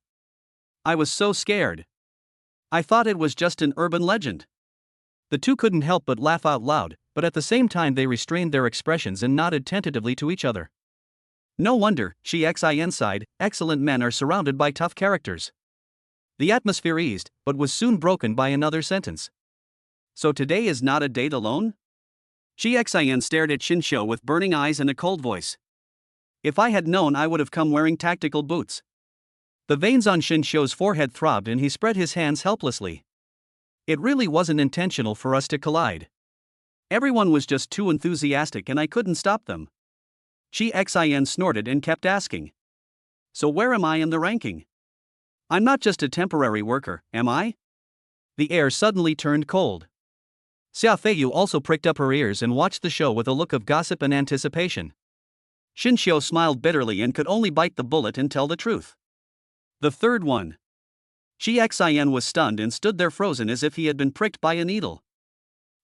I was so scared. I thought it was just an urban legend. The two couldn't help but laugh out loud, but at the same time they restrained their expressions and nodded tentatively to each other. No wonder, Chixan sighed, excellent men are surrounded by tough characters. The atmosphere eased, but was soon broken by another sentence. So today is not a date alone? Chixan stared at Shinshio with burning eyes and a cold voice. If I had known, I would have come wearing tactical boots. The veins on Shinshio's forehead throbbed and he spread his hands helplessly. It really wasn't intentional for us to collide. Everyone was just too enthusiastic and I couldn't stop them. Chixan snorted and kept asking. So where am I in the ranking? I'm not just a temporary worker, am I? The air suddenly turned cold. Xia Feiyu also pricked up her ears and watched the show with a look of gossip and anticipation. Shinshio smiled bitterly and could only bite the bullet and tell the truth. The third one. Chixan was stunned and stood there frozen as if he had been pricked by a needle.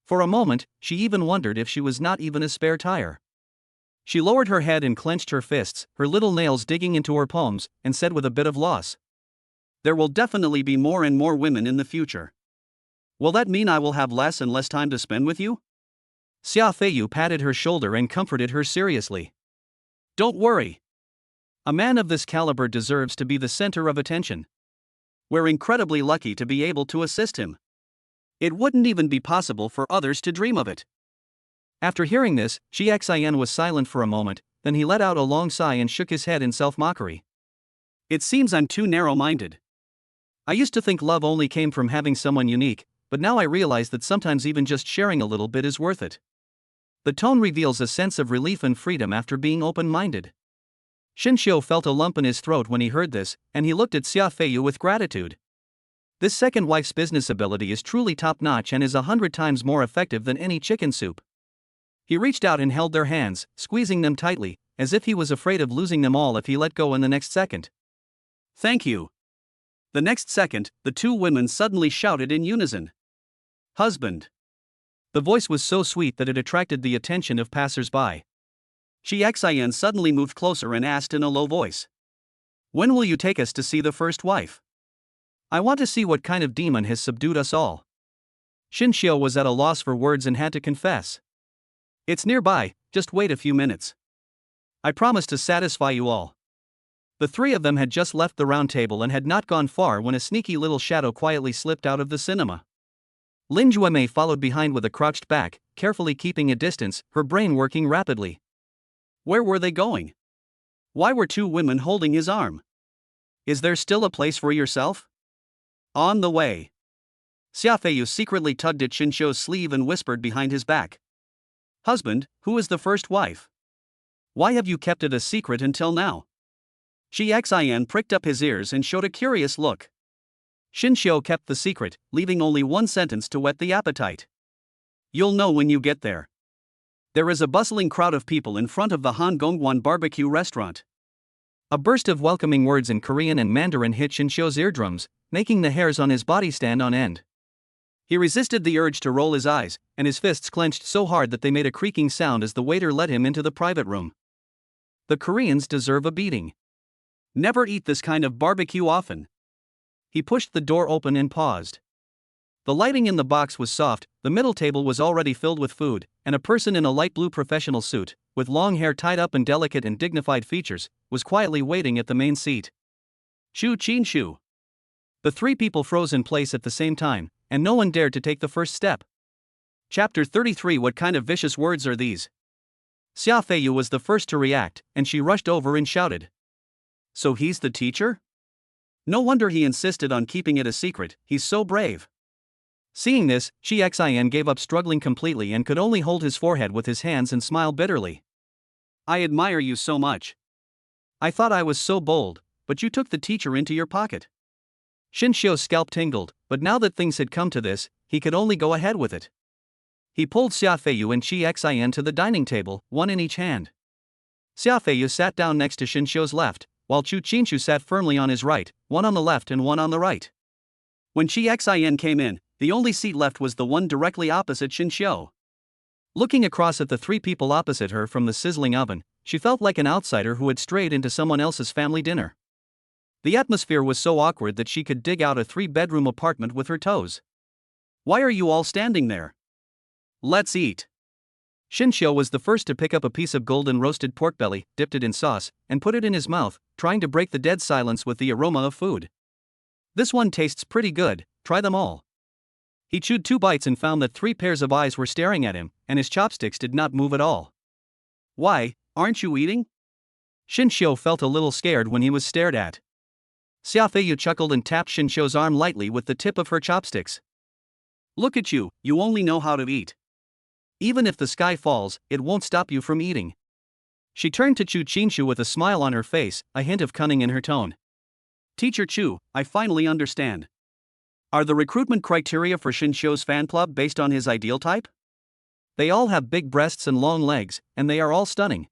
For a moment, she even wondered if she was not even a spare tire. She lowered her head and clenched her fists, her little nails digging into her palms, and said with a bit of loss. There will definitely be more and more women in the future. Will that mean I will have less and less time to spend with you? Xia Feiyu patted her shoulder and comforted her seriously. Don't worry. A man of this caliber deserves to be the center of attention. We're incredibly lucky to be able to assist him. It wouldn't even be possible for others to dream of it. After hearing this, Chixan was silent for a moment, then he let out a long sigh and shook his head in self-mockery. It seems I'm too narrow-minded. I used to think love only came from having someone unique, but now I realize that sometimes even just sharing a little bit is worth it. The tone reveals a sense of relief and freedom after being open-minded. Shinshio felt a lump in his throat when he heard this, and he looked at Xia Feiyu with gratitude. This second wife's business ability is truly top-notch and is 100 times more effective than any chicken soup. He reached out and held their hands, squeezing them tightly, as if he was afraid of losing them all if he let go in the next second. Thank you. The next second, the two women suddenly shouted in unison. Husband. The voice was so sweet that it attracted the attention of passers-by. Chixan suddenly moved closer and asked in a low voice. When will you take us to see the first wife? I want to see what kind of demon has subdued us all. Shinshio was at a loss for words and had to confess. It's nearby, just wait a few minutes. I promise to satisfy you all. The three of them had just left the round table and had not gone far when a sneaky little shadow quietly slipped out of the cinema. Lin Juemei followed behind with a crouched back, carefully keeping a distance, her brain working rapidly. Where were they going? Why were two women holding his arm? Is there still a place for yourself? On the way. Xiafeiyu secretly tugged at Xinxiu's sleeve and whispered behind his back. Husband, who is the first wife? Why have you kept it a secret until now? Xian pricked up his ears and showed a curious look. Xinxiu kept the secret, leaving only one sentence to whet the appetite. You'll know when you get there. There is a bustling crowd of people in front of the Han Gongguan barbecue restaurant. A burst of welcoming words in Korean and Mandarin hit Xinxiu's eardrums, making the hairs on his body stand on end. He resisted the urge to roll his eyes, and his fists clenched so hard that they made a creaking sound as the waiter led him into the private room. The Koreans deserve a beating. Never eat this kind of barbecue often. He pushed the door open and paused. The lighting in the box was soft, the middle table was already filled with food, and a person in a light blue professional suit, with long hair tied up and delicate and dignified features, was quietly waiting at the main seat. Chu Qinshu. The three people froze in place at the same time, and no one dared to take the first step. Chapter 33. What kind of vicious words are these? Xiafeiyu was the first to react, and she rushed over and shouted. So he's the teacher? No wonder he insisted on keeping it a secret, he's so brave. Seeing this, Xian gave up struggling completely and could only hold his forehead with his hands and smile bitterly. I admire you so much. I thought I was so bold, but you took the teacher into your pocket. Xinxiu's scalp tingled, but now that things had come to this, he could only go ahead with it. He pulled Xiafeiyu and Xian to the dining table, one in each hand. Xiafeiyu sat down next to Xinxiu's left, while Chu Qinshu sat firmly on his right, one on the left and one on the right. When Xian came in, the only seat left was the one directly opposite Xinxiu. Looking across at the three people opposite her from the sizzling oven, she felt like an outsider who had strayed into someone else's family dinner. The atmosphere was so awkward that she could dig out a 3-bedroom apartment with her toes. Why are you all standing there? Let's eat. Xinxiu was the first to pick up a piece of golden roasted pork belly, dipped it in sauce, and put it in his mouth, trying to break the dead silence with the aroma of food. This one tastes pretty good, try them all. He chewed 2 bites and found that 3 pairs of eyes were staring at him, and his chopsticks did not move at all. Why, aren't you eating? Xinxiu felt a little scared when he was stared at. Xiafeiyu chuckled and tapped Xinxiu's arm lightly with the tip of her chopsticks. Look at you, you only know how to eat. Even if the sky falls, it won't stop you from eating. She turned to Chu Qinshu with a smile on her face, a hint of cunning in her tone. Teacher Chu, I finally understand. Are the recruitment criteria for Xinxiu's fan club based on his ideal type? They all have big breasts and long legs, and they are all stunning.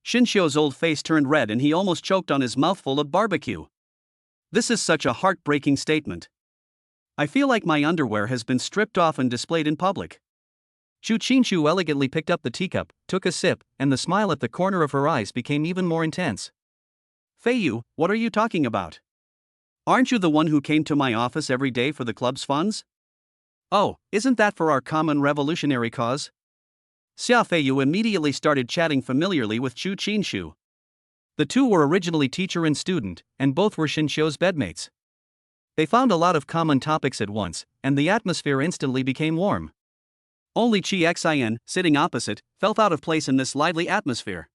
Xinxiu's old face turned red and he almost choked on his mouthful of barbecue. This is such a heartbreaking statement. I feel like my underwear has been stripped off and displayed in public. Chu Qinshu elegantly picked up the teacup, took a sip, and the smile at the corner of her eyes became even more intense. Feiyu, what are you talking about? Aren't you the one who came to my office every day for the club's funds? Oh, isn't that for our common revolutionary cause? Xiafeiyu immediately started chatting familiarly with Chu Qinshu. The two were originally teacher and student, and both were Xinxiu's bedmates. They found a lot of common topics at once, and the atmosphere instantly became warm. Only Xian, sitting opposite, felt out of place in this lively atmosphere.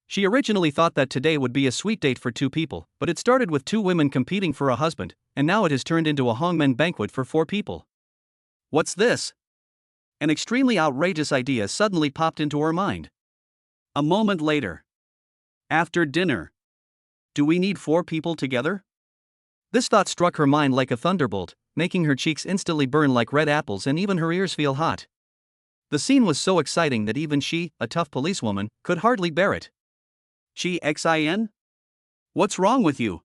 She originally thought that today would be a sweet date for 2 people, but it started with 2 women competing for a husband, and now it has turned into a hongmen banquet for 4 people. What's this? An extremely outrageous idea suddenly popped into her mind. A moment later. After dinner. Do we need 4 people together? This thought struck her mind like a thunderbolt, making her cheeks instantly burn like red apples and even her ears feel hot. The scene was so exciting that even she, a tough policewoman, could hardly bear it. Xin? What's wrong with you?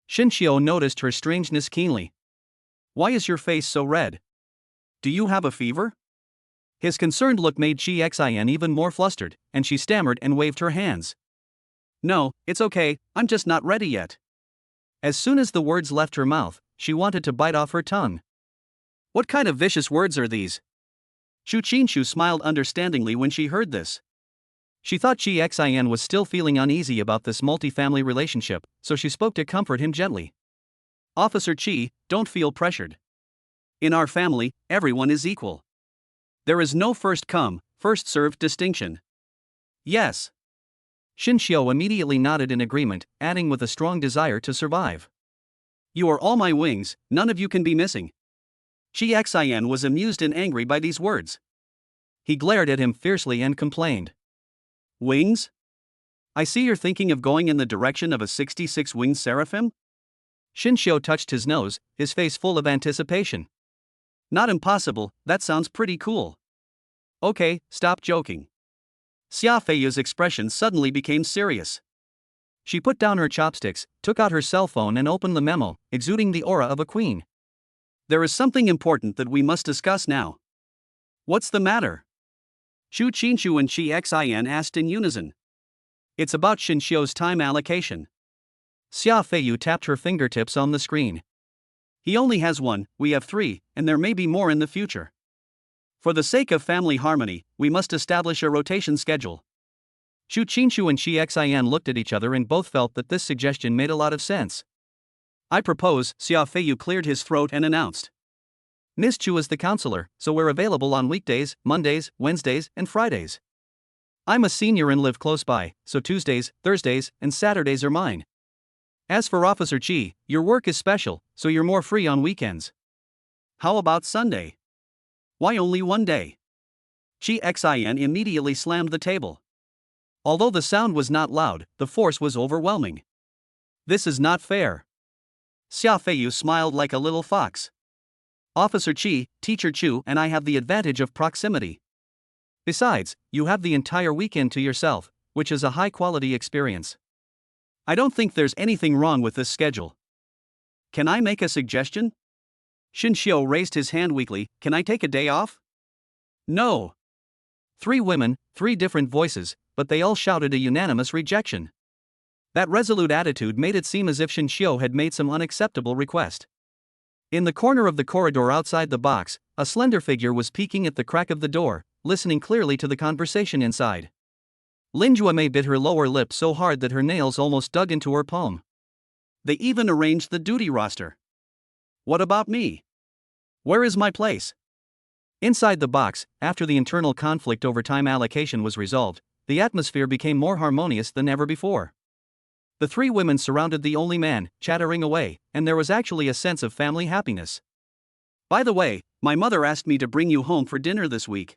Xinxiu noticed her strangeness keenly. Why is your face so red? Do you have a fever? His concerned look made Xin even more flustered, and she stammered and waved her hands. No, it's okay, I'm just not ready yet. As soon as the words left her mouth, she wanted to bite off her tongue. What kind of vicious words are these? Chu Qinshu smiled understandingly when she heard this. She thought Xin was still feeling uneasy about this multi-family relationship, so she spoke to comfort him gently. Officer Qi, don't feel pressured. In our family, everyone is equal. There is no first come, first served distinction. Yes. Shin Xiu immediately nodded in agreement, adding with a strong desire to survive. You are all my wings, none of you can be missing. Chi Xian was amused and angry by these words. He glared at him fiercely and complained. Wings? I see you're thinking of going in the direction of a 66-winged seraphim? Shin Xiu touched his nose, his face full of anticipation. Not impossible, that sounds pretty cool. Okay, stop joking. Xia Feiyu's expression suddenly became serious. She put down her chopsticks, took out her cell phone and opened the memo, exuding the aura of a queen. There is something important that we must discuss now. What's the matter? Xu Qinshu and Chi Xian asked in unison. It's about Shin Xiu's time allocation. Xia Feiyu tapped her fingertips on the screen. He only has one, we have 3, and there may be more in the future. For the sake of family harmony, we must establish a rotation schedule. Xu Qinshu and Chi Xian looked at each other and both felt that this suggestion made a lot of sense. I propose, Xia Feiyu cleared his throat and announced. Miss Chu is the counselor, so we're available on weekdays, Mondays, Wednesdays, and Fridays. I'm a senior and live close by, so Tuesdays, Thursdays, and Saturdays are mine. As for Officer Chi, your work is special, so you're more free on weekends. How about Sunday? Why only one day? Chi Xian immediately slammed the table. Although the sound was not loud, the force was overwhelming. This is not fair. Xia Feiyu smiled like a little fox. Officer Chi, Teacher Chu, and I have the advantage of proximity. Besides, you have the entire weekend to yourself, which is a high-quality experience. I don't think there's anything wrong with this schedule. Can I make a suggestion? Shin Xiu raised his hand weakly. Can I take a day off? No. 3 women, 3 different voices, but they all shouted a unanimous rejection. That resolute attitude made it seem as if Shin Xiu had made some unacceptable request. In the corner of the corridor outside the box, a slender figure was peeking at the crack of the door, listening clearly to the conversation inside. Lin Juemei bit her lower lip so hard that her nails almost dug into her palm. They even arranged the duty roster. What about me? Where is my place? Inside the box, after the internal conflict over time allocation was resolved, the atmosphere became more harmonious than ever before. The 3 women surrounded the only man, chattering away, and there was actually a sense of family happiness. By the way, my mother asked me to bring you home for dinner this week.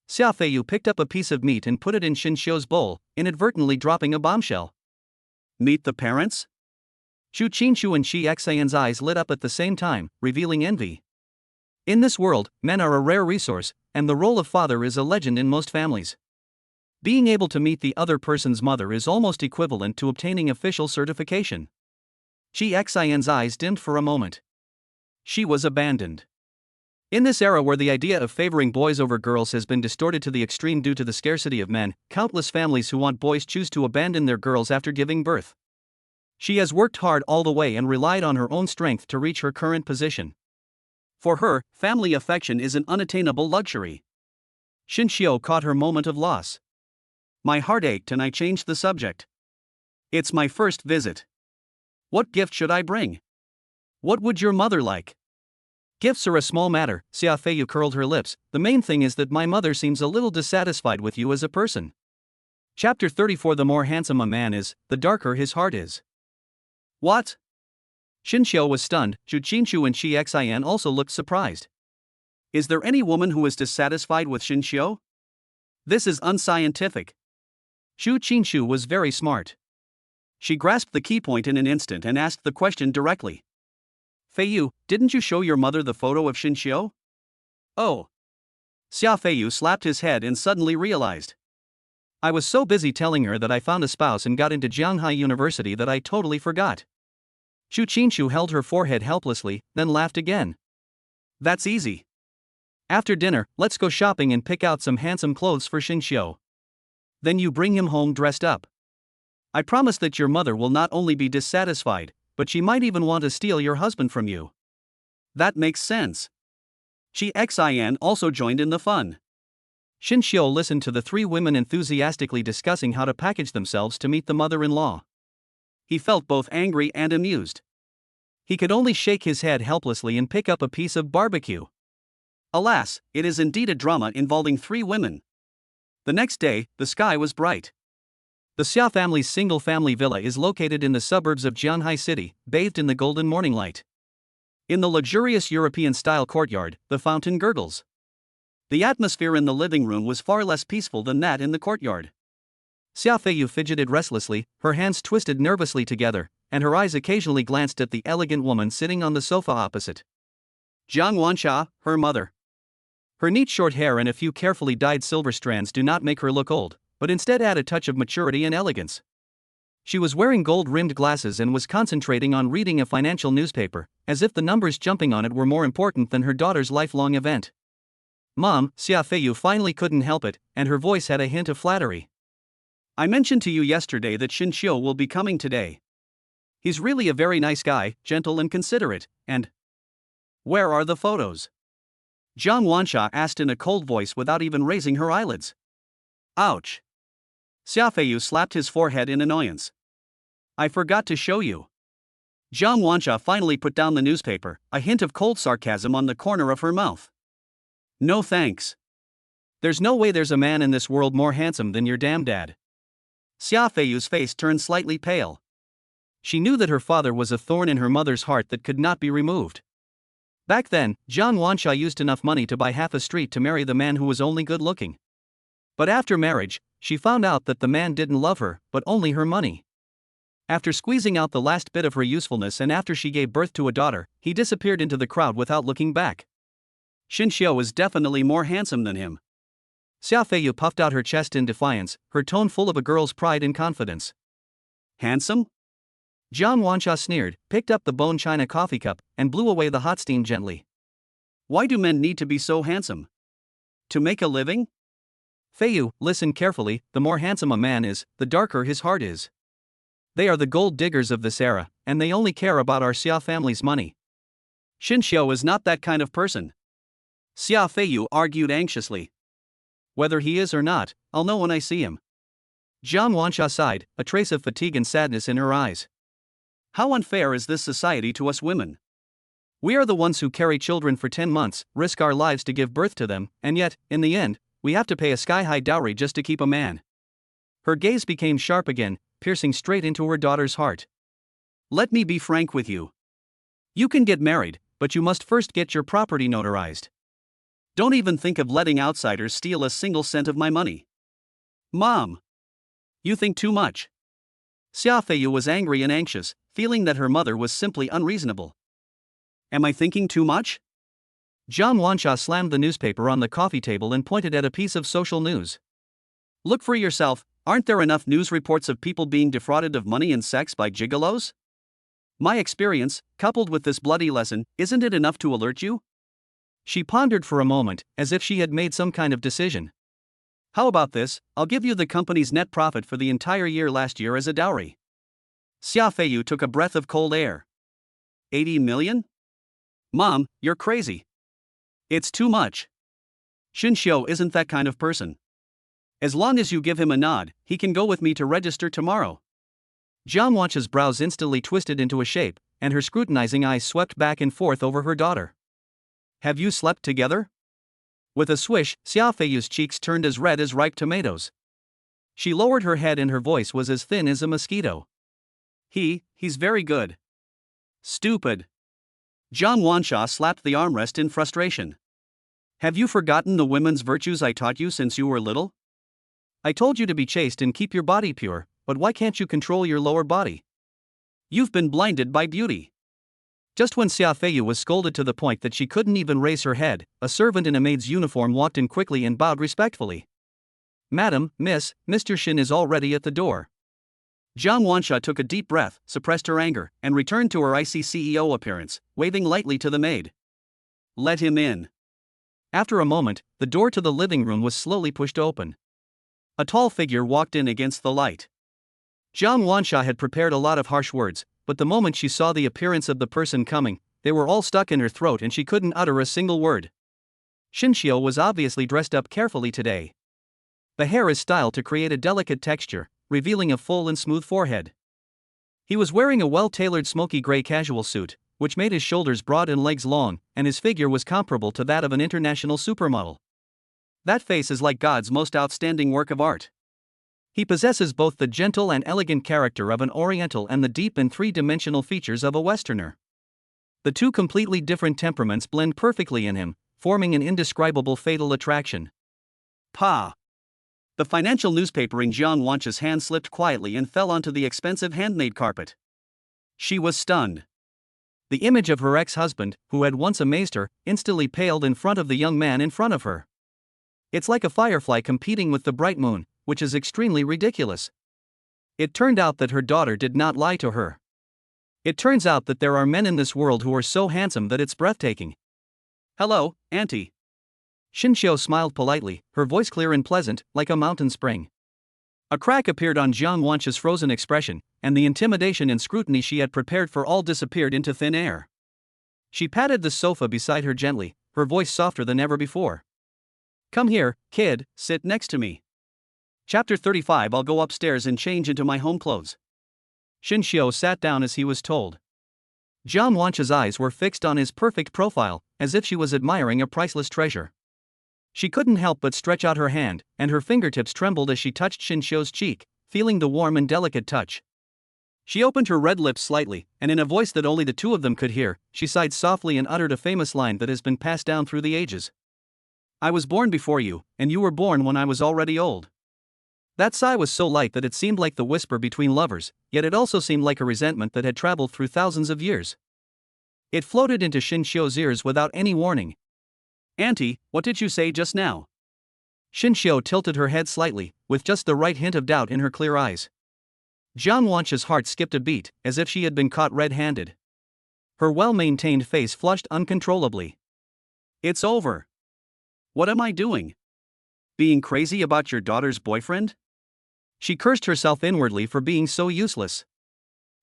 Xia Feiyu picked up a piece of meat and put it in Shin Xiu's bowl, inadvertently dropping a bombshell. Meet the parents? Xu Qinshu and Chi Xian's eyes lit up at the same time, revealing envy. In this world, men are a rare resource, and the role of father is a legend in most families. Being able to meet the other person's mother is almost equivalent to obtaining official certification. Chi Xian's eyes dimmed for a moment. She was abandoned. In this era where the idea of favoring boys over girls has been distorted to the extreme due to the scarcity of men, countless families who want boys choose to abandon their girls after giving birth. She has worked hard all the way and relied on her own strength to reach her current position. For her, family affection is an unattainable luxury. Shin Xiu caught her moment of loss. My heart ached and I changed the subject. It's my first visit. What gift should I bring? What would your mother like? Gifts are a small matter, Xia Feiyu curled her lips. The main thing is that my mother seems a little dissatisfied with you as a person. Chapter 34. The more handsome a man is, the darker his heart is. What? Shin Xiu was stunned. Xu Qinshu and Chi Xian also looked surprised. Is there any woman who is dissatisfied with Shin Xiu? This is unscientific. Xu Qinshu was very smart. She grasped the key point in an instant and asked the question directly. Feiyu, didn't you show your mother the photo of Shin Xiu? Oh. Xia Feiyu slapped his head and suddenly realized. I was so busy telling her that I found a spouse and got into Jianghai University that I totally forgot. Xu Qinshu held her forehead helplessly, then laughed again. That's easy. After dinner, let's go shopping and pick out some handsome clothes for Shin Xiu. Then you bring him home dressed up. I promise that your mother will not only be dissatisfied, but she might even want to steal your husband from you. That makes sense. Chi Xian also joined in the fun. Shin Xiu listened to the 3 women enthusiastically discussing how to package themselves to meet the mother-in-law. He felt both angry and amused. He could only shake his head helplessly and pick up a piece of barbecue. Alas, it is indeed a drama involving 3 women. The next day, the sky was bright. The Xia family's single-family villa is located in the suburbs of Jianhai City, bathed in the golden morning light. In the luxurious European-style courtyard, the fountain gurgles. The atmosphere in the living room was far less peaceful than that in the courtyard. Xia Feiyu fidgeted restlessly, her hands twisted nervously together, and her eyes occasionally glanced at the elegant woman sitting on the sofa opposite. Jiang Wanxia, her mother. Her neat short hair and a few carefully dyed silver strands do not make her look old, but instead add a touch of maturity and elegance. She was wearing gold-rimmed glasses and was concentrating on reading a financial newspaper, as if the numbers jumping on it were more important than her daughter's lifelong event. Mom, Xia Feiyu finally couldn't help it, and her voice had a hint of flattery. I mentioned to you yesterday that Xin Xiu will be coming today. He's really a very nice guy, gentle and considerate, and... Where are the photos? Jiang Wanxia asked in a cold voice without even raising her eyelids. Ouch. Xia Feiyu slapped his forehead in annoyance. I forgot to show you. Jiang Wanxia finally put down the newspaper, a hint of cold sarcasm on the corner of her mouth. No thanks. There's no way there's a man in this world more handsome than your damn dad. Xia Feiyu's face turned slightly pale. She knew that her father was a thorn in her mother's heart that could not be removed. Back then, Jiang Wanxia used enough money to buy half a street to marry the man who was only good looking. But after marriage, she found out that the man didn't love her, but only her money. After squeezing out the last bit of her usefulness and after she gave birth to a daughter, he disappeared into the crowd without looking back. Xin Xiu is definitely more handsome than him. Xia Feiyu puffed out her chest in defiance, her tone full of a girl's pride and confidence. Handsome? Jiang Wanxia sneered, picked up the bone china coffee cup, and blew away the hot steam gently. Why do men need to be so handsome? To make a living? Feiyu, listen carefully, the more handsome a man is, the darker his heart is. They are the gold diggers of this era, and they only care about our Xia family's money. Xin Xiu is not that kind of person. Xia Feiyu argued anxiously. Whether he is or not, I'll know when I see him. Jiang Wanxia sighed, a trace of fatigue and sadness in her eyes. How unfair is this society to us women? We are the ones who carry children for 10 months, risk our lives to give birth to them, and yet, in the end, we have to pay a sky-high dowry just to keep a man. Her gaze became sharp again, piercing straight into her daughter's heart. Let me be frank with you. You can get married, but you must first get your property notarized. Don't even think of letting outsiders steal a single cent of my money. Mom! You think too much. Xia Feiyu was angry and anxious, feeling that her mother was simply unreasonable. Am I thinking too much? Jiang Wanxia slammed the newspaper on the coffee table and pointed at a piece of social news. Look for yourself, aren't there enough news reports of people being defrauded of money and sex by gigolos? My experience, coupled with this bloody lesson, isn't it enough to alert you? She pondered for a moment, as if she had made some kind of decision. How about this, I'll give you the company's net profit for the entire year last year as a dowry. Xia Feiyu took a breath of cold air. 80 million? Mom, you're crazy. It's too much. Xin Xiu isn't that kind of person. As long as you give him a nod, he can go with me to register tomorrow. Jiang Wanxia's brows instantly twisted into a shape, and her scrutinizing eyes swept back and forth over her daughter. Have you slept together? With a swish, Xia Feiyu's cheeks turned as red as ripe tomatoes. She lowered her head and her voice was as thin as a mosquito. He's very good. Stupid. Jiang Wanxia slapped the armrest in frustration. Have you forgotten the women's virtues I taught you since you were little? I told you to be chaste and keep your body pure, but why can't you control your lower body? You've been blinded by beauty. Just when Xia Feiyu was scolded to the point that she couldn't even raise her head, a servant in a maid's uniform walked in quickly and bowed respectfully. Madam, Miss, Mr. Xin is already at the door. Jiang Wanxia took a deep breath, suppressed her anger, and returned to her icy CEO appearance, waving lightly to the maid. Let him in. After a moment, the door to the living room was slowly pushed open. A tall figure walked in against the light. Jiang Wanxia had prepared a lot of harsh words, but the moment she saw the appearance of the person coming, they were all stuck in her throat and she couldn't utter a single word. Xin Xiu was obviously dressed up carefully today. The hair is styled to create a delicate texture, revealing a full and smooth forehead. He was wearing a well-tailored smoky gray casual suit, which made his shoulders broad and legs long, and his figure was comparable to that of an international supermodel. That face is like God's most outstanding work of art. He possesses both the gentle and elegant character of an Oriental and the deep and three-dimensional features of a Westerner. The two completely different temperaments blend perfectly in him, forming an indescribable fatal attraction. Pa! The financial newspaper in Jiang Wancha's hand slipped quietly and fell onto the expensive handmade carpet. She was stunned. The image of her ex-husband, who had once amazed her, instantly paled in front of the young man in front of her. It's like a firefly competing with the bright moon, which is extremely ridiculous. It turned out that her daughter did not lie to her. It turns out that there are men in this world who are so handsome that it's breathtaking. Hello, Auntie. Xinxiu smiled politely, her voice clear and pleasant, like a mountain spring. A crack appeared on Jiang Wancha's frozen expression, and the intimidation and scrutiny she had prepared for all disappeared into thin air. She patted the sofa beside her gently, her voice softer than ever before. Come here, kid, sit next to me. Chapter 35. I'll go upstairs and change into my home clothes. Xinxiu sat down as he was told. Jiang Wancha's eyes were fixed on his perfect profile, as if she was admiring a priceless treasure. She couldn't help but stretch out her hand, and her fingertips trembled as she touched Xinxiu's cheek, feeling the warm and delicate touch. She opened her red lips slightly, and in a voice that only the two of them could hear, she sighed softly and uttered a famous line that has been passed down through the ages. I was born before you, and you were born when I was already old. That sigh was so light that it seemed like the whisper between lovers, yet it also seemed like a resentment that had traveled through thousands of years. It floated into Xinxiu's ears without any warning. Auntie, what did you say just now? Xinxiu tilted her head slightly, with just the right hint of doubt in her clear eyes. Jiang Wancha's heart skipped a beat, as if she had been caught red-handed. Her well-maintained face flushed uncontrollably. It's over. What am I doing? Being crazy about your daughter's boyfriend? She cursed herself inwardly for being so useless.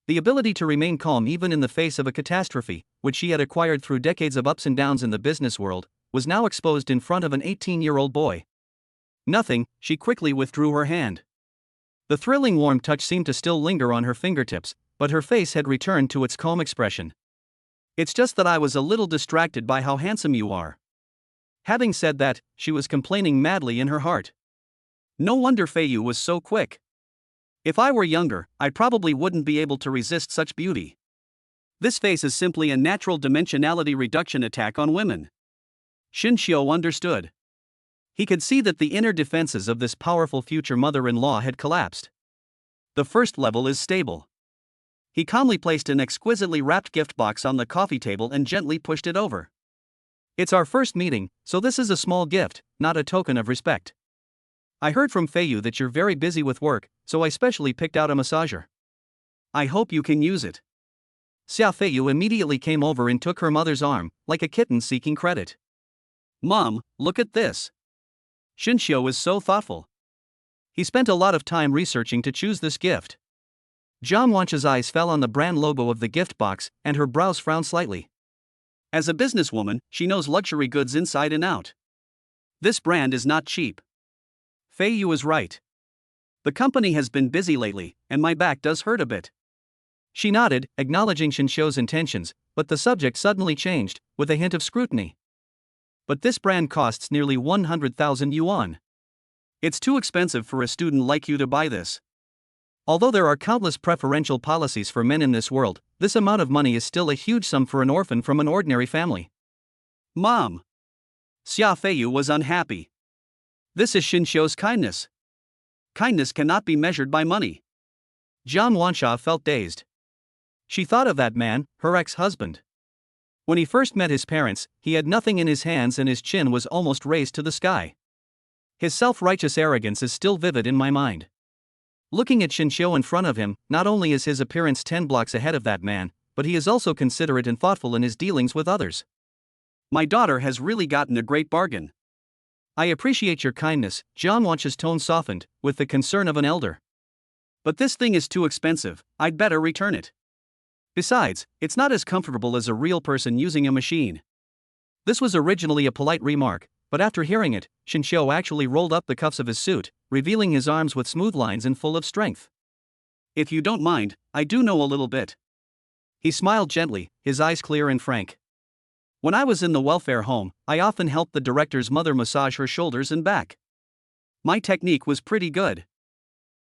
The ability to remain calm even in the face of a catastrophe, which she had acquired through decades of ups and downs in the business world, was now exposed in front of an 18-year-old boy. Nothing, she quickly withdrew her hand. The thrilling warm touch seemed to still linger on her fingertips, but her face had returned to its calm expression. It's just that I was a little distracted by how handsome you are. Having said that, she was complaining madly in her heart. No wonder Feiyu was so quick. If I were younger, I probably wouldn't be able to resist such beauty. This face is simply a natural dimensionality reduction attack on women. Xinxiu understood. He could see that the inner defenses of this powerful future mother-in-law had collapsed. The first level is stable. He calmly placed an exquisitely wrapped gift box on the coffee table and gently pushed it over. It's our first meeting, so this is a small gift, not a token of respect. I heard from Feiyu that you're very busy with work, so I specially picked out a massager. I hope you can use it. Xia Feiyu immediately came over and took her mother's arm, like a kitten seeking credit. Mom, look at this. Xinxiu is so thoughtful. He spent a lot of time researching to choose this gift. Jiang Wancha's eyes fell on the brand logo of the gift box, and her brows frowned slightly. As a businesswoman, she knows luxury goods inside and out. This brand is not cheap. Feiyu is right. The company has been busy lately, and my back does hurt a bit. She nodded, acknowledging Xinxiu's intentions, but the subject suddenly changed, with a hint of scrutiny. But this brand costs nearly 100,000 yuan. It's too expensive for a student like you to buy this. Although there are countless preferential policies for men in this world, this amount of money is still a huge sum for an orphan from an ordinary family. Mom! Xia Feiyu was unhappy. This is Xinxiu's kindness. Kindness cannot be measured by money. Jiang Wancha felt dazed. She thought of that man, her ex-husband. When he first met his parents, he had nothing in his hands and his chin was almost raised to the sky. His self-righteous arrogance is still vivid in my mind. Looking at Xinxiu in front of him, not only is his appearance 10 blocks ahead of that man, but he is also considerate and thoughtful in his dealings with others. My daughter has really gotten a great bargain. I appreciate your kindness, Jiang Wancha's tone softened, with the concern of an elder. But this thing is too expensive, I'd better return it. Besides, it's not as comfortable as a real person using a machine. This was originally a polite remark, but after hearing it, Xinxiu actually rolled up the cuffs of his suit, revealing his arms with smooth lines and full of strength. If you don't mind, I do know a little bit. He smiled gently, his eyes clear and frank. When I was in the welfare home, I often helped the director's mother massage her shoulders and back. My technique was pretty good.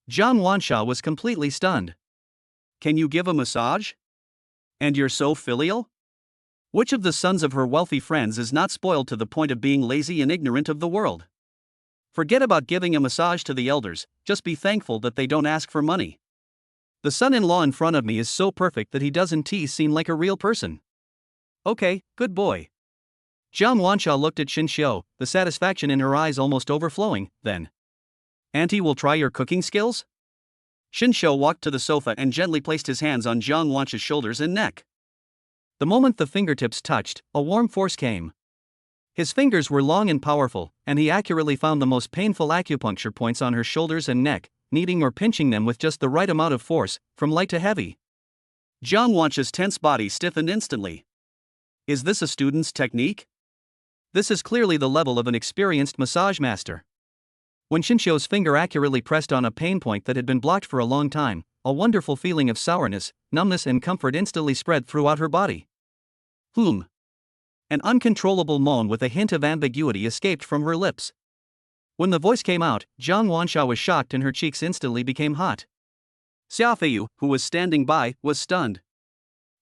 Jiang Wansha was completely stunned. Can you give a massage? And you're so filial? Which of the sons of her wealthy friends is not spoiled to the point of being lazy and ignorant of the world? Forget about giving a massage to the elders, just be thankful that they don't ask for money. The son-in-law in front of me is so perfect that he doesn't seem like a real person. Okay, good boy. Jiang Wansha looked at Xinxiu, the satisfaction in her eyes almost overflowing. Then, Auntie will try your cooking skills? Xinxiu walked to the sofa and gently placed his hands on Jiang Wansha's shoulders and neck. The moment the fingertips touched, a warm force came. His fingers were long and powerful, and he accurately found the most painful acupuncture points on her shoulders and neck, kneading or pinching them with just the right amount of force, from light to heavy. Jiang Wansha's tense body stiffened instantly. Is this a student's technique? This is clearly the level of an experienced massage master. When Xinxiu's finger accurately pressed on a pain point that had been blocked for a long time, a wonderful feeling of sourness, numbness and comfort instantly spread throughout her body. An uncontrollable moan with a hint of ambiguity escaped from her lips. When the voice came out, Jiang Wansha was shocked and her cheeks instantly became hot. Xiaofeiyu, who was standing by, was stunned.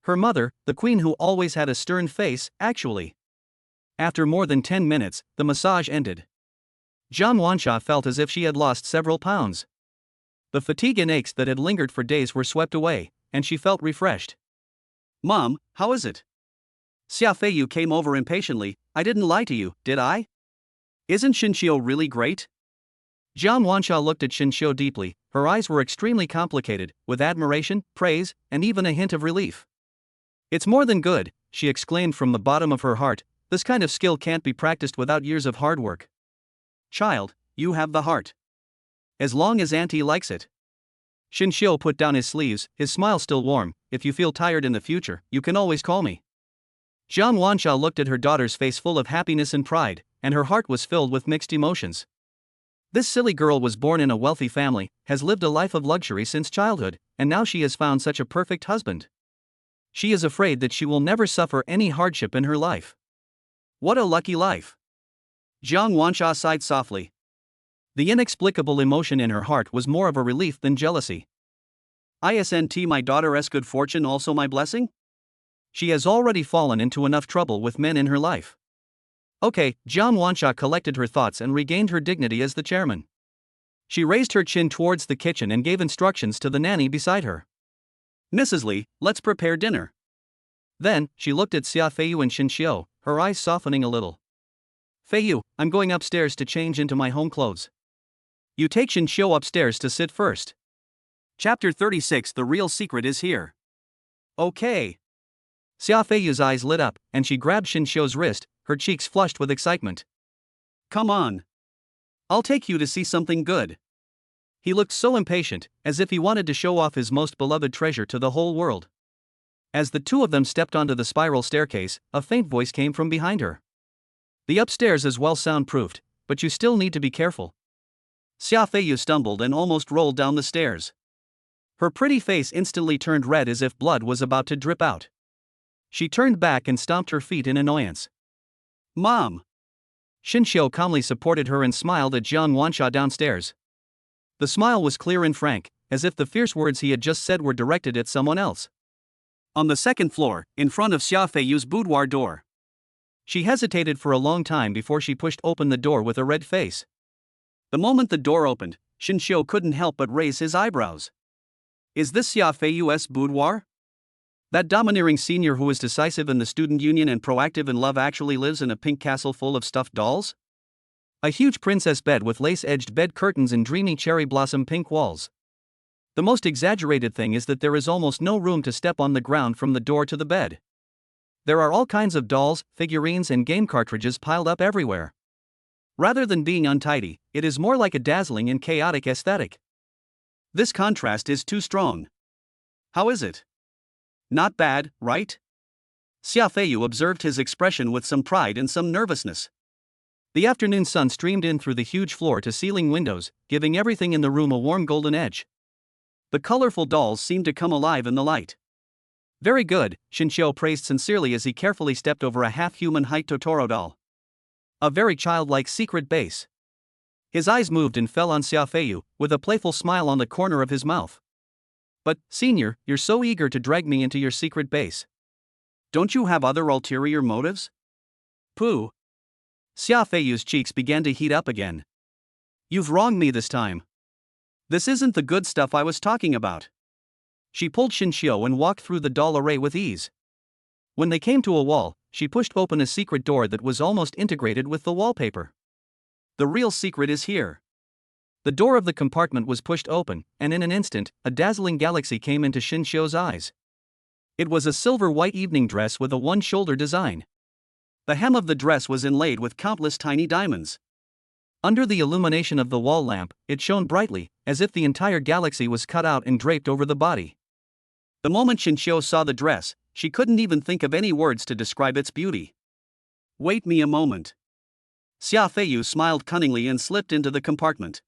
Her mother, the queen who always had a stern face, actually. After more than 10 minutes, the massage ended. Jiang Wansha felt as if she had lost several pounds. The fatigue and aches that had lingered for days were swept away, and she felt refreshed. Mom, how is it? Xiaofeiyu came over impatiently. I didn't lie to you, did I? Isn't Xinxiu really great? Jiang Wansha looked at Xinxiu deeply. Her eyes were extremely complicated, with admiration, praise, and even a hint of relief. It's more than good, she exclaimed from the bottom of her heart. This kind of skill can't be practiced without years of hard work. Child, you have the heart. As long as Auntie likes it. Xinxiu put down his sleeves, his smile still warm. If you feel tired in the future, you can always call me. Jiang Wansha looked at her daughter's face full of happiness and pride, and her heart was filled with mixed emotions. This silly girl was born in a wealthy family, has lived a life of luxury since childhood, and now she has found such a perfect husband. She is afraid that she will never suffer any hardship in her life. What a lucky life. Jiang Wansha sighed softly. The inexplicable emotion in her heart was more of a relief than jealousy. Isn't my daughter's good fortune also my blessing? She has already fallen into enough trouble with men in her life. Okay, Jiang Wansha collected her thoughts and regained her dignity as the chairman. She raised her chin towards the kitchen and gave instructions to the nanny beside her. Mrs. Li, let's prepare dinner. Then, she looked at Xiaofeiyu and Xinxiu, her eyes softening a little. Feiyu, I'm going upstairs to change into my home clothes. You take Xinxiu upstairs to sit first. Chapter 36. The real secret is here. Okay. Xiaofeiyu's eyes lit up, and she grabbed Xinxiu's wrist, her cheeks flushed with excitement. Come on. I'll take you to see something good. He looked so impatient, as if he wanted to show off his most beloved treasure to the whole world. As the two of them stepped onto the spiral staircase, a faint voice came from behind her. The upstairs is well soundproofed, but you still need to be careful. Xiaofeiyu stumbled and almost rolled down the stairs. Her pretty face instantly turned red as if blood was about to drip out. She turned back and stomped her feet in annoyance. Mom! Xinxiu calmly supported her and smiled at Jiang Wansha downstairs. The smile was clear and frank, as if the fierce words he had just said were directed at someone else. On the second floor, in front of Xiaofeiyu's boudoir door. She hesitated for a long time before she pushed open the door with a red face. The moment the door opened, Xinxiu couldn't help but raise his eyebrows. Is this Xiaofeiyu's boudoir? That domineering senior who is decisive in the student union and proactive in love actually lives in a pink castle full of stuffed dolls? A huge princess bed with lace-edged bed curtains and dreamy cherry blossom pink walls. The most exaggerated thing is that there is almost no room to step on the ground from the door to the bed. There are all kinds of dolls, figurines and game cartridges piled up everywhere. Rather than being untidy, it is more like a dazzling and chaotic aesthetic. This contrast is too strong. How is it? Not bad, right? Xiaofeiyu observed his expression with some pride and some nervousness. The afternoon sun streamed in through the huge floor-to-ceiling windows, giving everything in the room a warm golden edge. The colorful dolls seemed to come alive in the light. Very good, Xinxiu praised sincerely as he carefully stepped over a half-human height Totoro doll. A very childlike secret base. His eyes moved and fell on Xiaofeiyu, with a playful smile on the corner of his mouth. But, senior, you're so eager to drag me into your secret base. Don't you have other ulterior motives? Pooh. Xiaofeiyu's cheeks began to heat up again. You've wronged me this time. This isn't the good stuff I was talking about. She pulled Xinxiu and walked through the doll array with ease. When they came to a wall, she pushed open a secret door that was almost integrated with the wallpaper. The real secret is here. The door of the compartment was pushed open, and in an instant, a dazzling galaxy came into Xinxiu's eyes. It was a silver-white evening dress with a one-shoulder design. The hem of the dress was inlaid with countless tiny diamonds. Under the illumination of the wall lamp, it shone brightly, as if the entire galaxy was cut out and draped over the body. The moment Xinxiu saw the dress, she couldn't even think of any words to describe its beauty. Wait me a moment. Xiaofeiyu smiled cunningly and slipped into the compartment.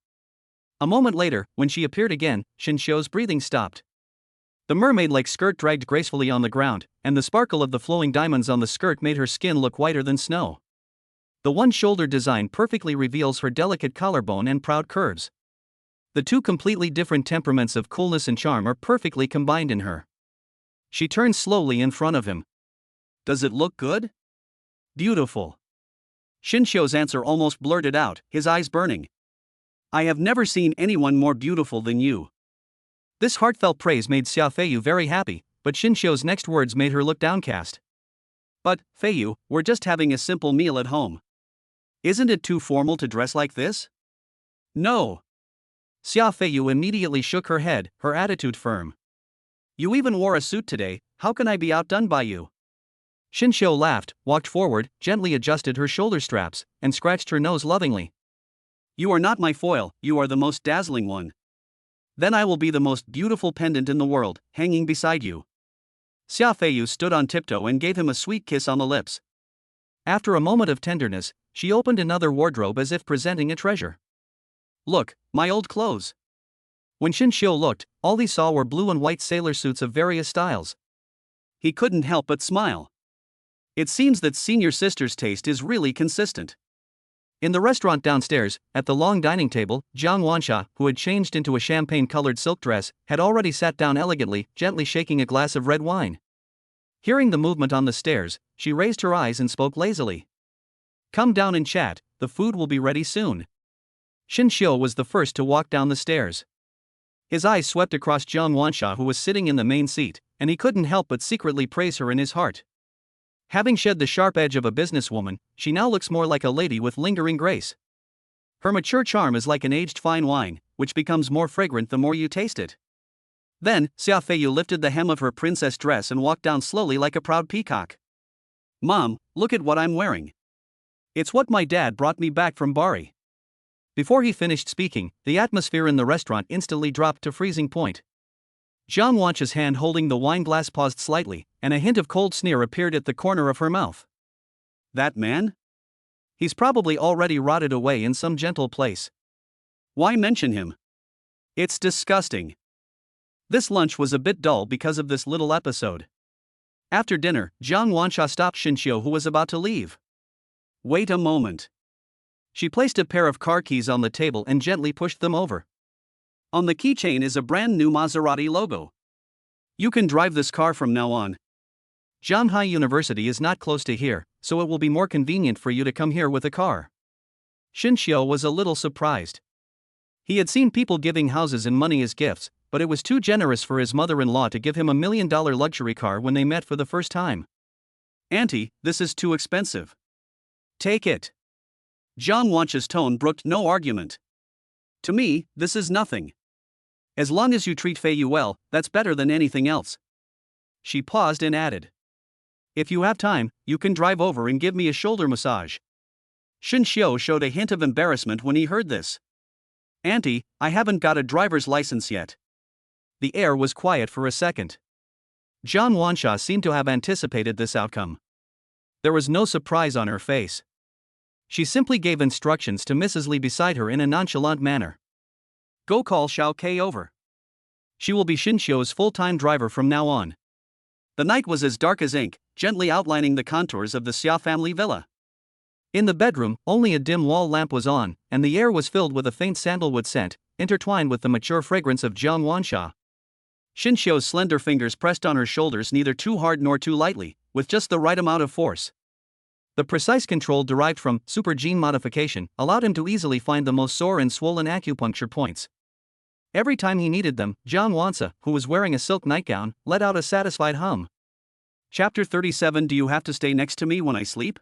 A moment later, when she appeared again, Xinxiu's breathing stopped. The mermaid-like skirt dragged gracefully on the ground, and the sparkle of the flowing diamonds on the skirt made her skin look whiter than snow. The one-shoulder design perfectly reveals her delicate collarbone and proud curves. The two completely different temperaments of coolness and charm are perfectly combined in her. She turned slowly in front of him. Does it look good? Beautiful. Xinxiu's answer almost blurted out, his eyes burning. I have never seen anyone more beautiful than you. This heartfelt praise made Xiaofeiyu very happy, but Xinxiu's next words made her look downcast. But, Feiyu, we're just having a simple meal at home. Isn't it too formal to dress like this? No. Xiaofeiyu immediately shook her head, her attitude firm. You even wore a suit today, how can I be outdone by you? Xinxiu laughed, walked forward, gently adjusted her shoulder straps, and scratched her nose lovingly. You are not my foil, you are the most dazzling one. Then I will be the most beautiful pendant in the world, hanging beside you. Xiaofeiyu stood on tiptoe and gave him a sweet kiss on the lips. After a moment of tenderness, she opened another wardrobe as if presenting a treasure. Look, my old clothes. When Xinxiu looked, all he saw were blue and white sailor suits of various styles. He couldn't help but smile. It seems that senior sister's taste is really consistent. In the restaurant downstairs, at the long dining table, Jiang Wansha, who had changed into a champagne-colored silk dress, had already sat down elegantly, gently shaking a glass of red wine. Hearing the movement on the stairs, she raised her eyes and spoke lazily. Come down and chat, the food will be ready soon. Xinxiu was the first to walk down the stairs. His eyes swept across Jiang Wansha, who was sitting in the main seat, and he couldn't help but secretly praise her in his heart. Having shed the sharp edge of a businesswoman, she now looks more like a lady with lingering grace. Her mature charm is like an aged fine wine, which becomes more fragrant the more you taste it. Then, Xiaofeiyu lifted the hem of her princess dress and walked down slowly like a proud peacock. Mom, look at what I'm wearing. It's what my dad brought me back from Bari. Before he finished speaking, the atmosphere in the restaurant instantly dropped to freezing point. Jiang Wansha's hand holding the wine glass paused slightly, and a hint of cold sneer appeared at the corner of her mouth. That man? He's probably already rotted away in some gentle place. Why mention him? It's disgusting. This lunch was a bit dull because of this little episode. After dinner, Jiang Wansha stopped Xinxiu, who was about to leave. Wait a moment. She placed a pair of car keys on the table and gently pushed them over. On the keychain is a brand new Maserati logo. You can drive this car from now on. Zhanghai University is not close to here, so it will be more convenient for you to come here with a car. Xinxiu was a little surprised. He had seen people giving houses and money as gifts, but it was too generous for his mother-in-law to give him $1 million luxury car when they met for the first time. Auntie, this is too expensive. Take it. Jiang Wansha's tone brooked no argument. To me, this is nothing. As long as you treat Feiyu well, that's better than anything else. She paused and added. If you have time, you can drive over and give me a shoulder massage. Xinxiu showed a hint of embarrassment when he heard this. Auntie, I haven't got a driver's license yet. The air was quiet for a second. Jiang Wansha seemed to have anticipated this outcome. There was no surprise on her face. She simply gave instructions to Mrs. Li beside her in a nonchalant manner. Go call Xiao Kei over. She will be Xinxiu's full-time driver from now on. The night was as dark as ink, gently outlining the contours of the Xia family villa. In the bedroom, only a dim wall lamp was on, and the air was filled with a faint sandalwood scent, intertwined with the mature fragrance of Jiang Wansha. Xinxiu's slender fingers pressed on her shoulders neither too hard nor too lightly, with just the right amount of force. The precise control derived from super gene modification allowed him to easily find the most sore and swollen acupuncture points. Every time he needed them, Jiang Wansa, who was wearing a silk nightgown, let out a satisfied hum. Chapter 37. Do you have to stay next to me when I sleep?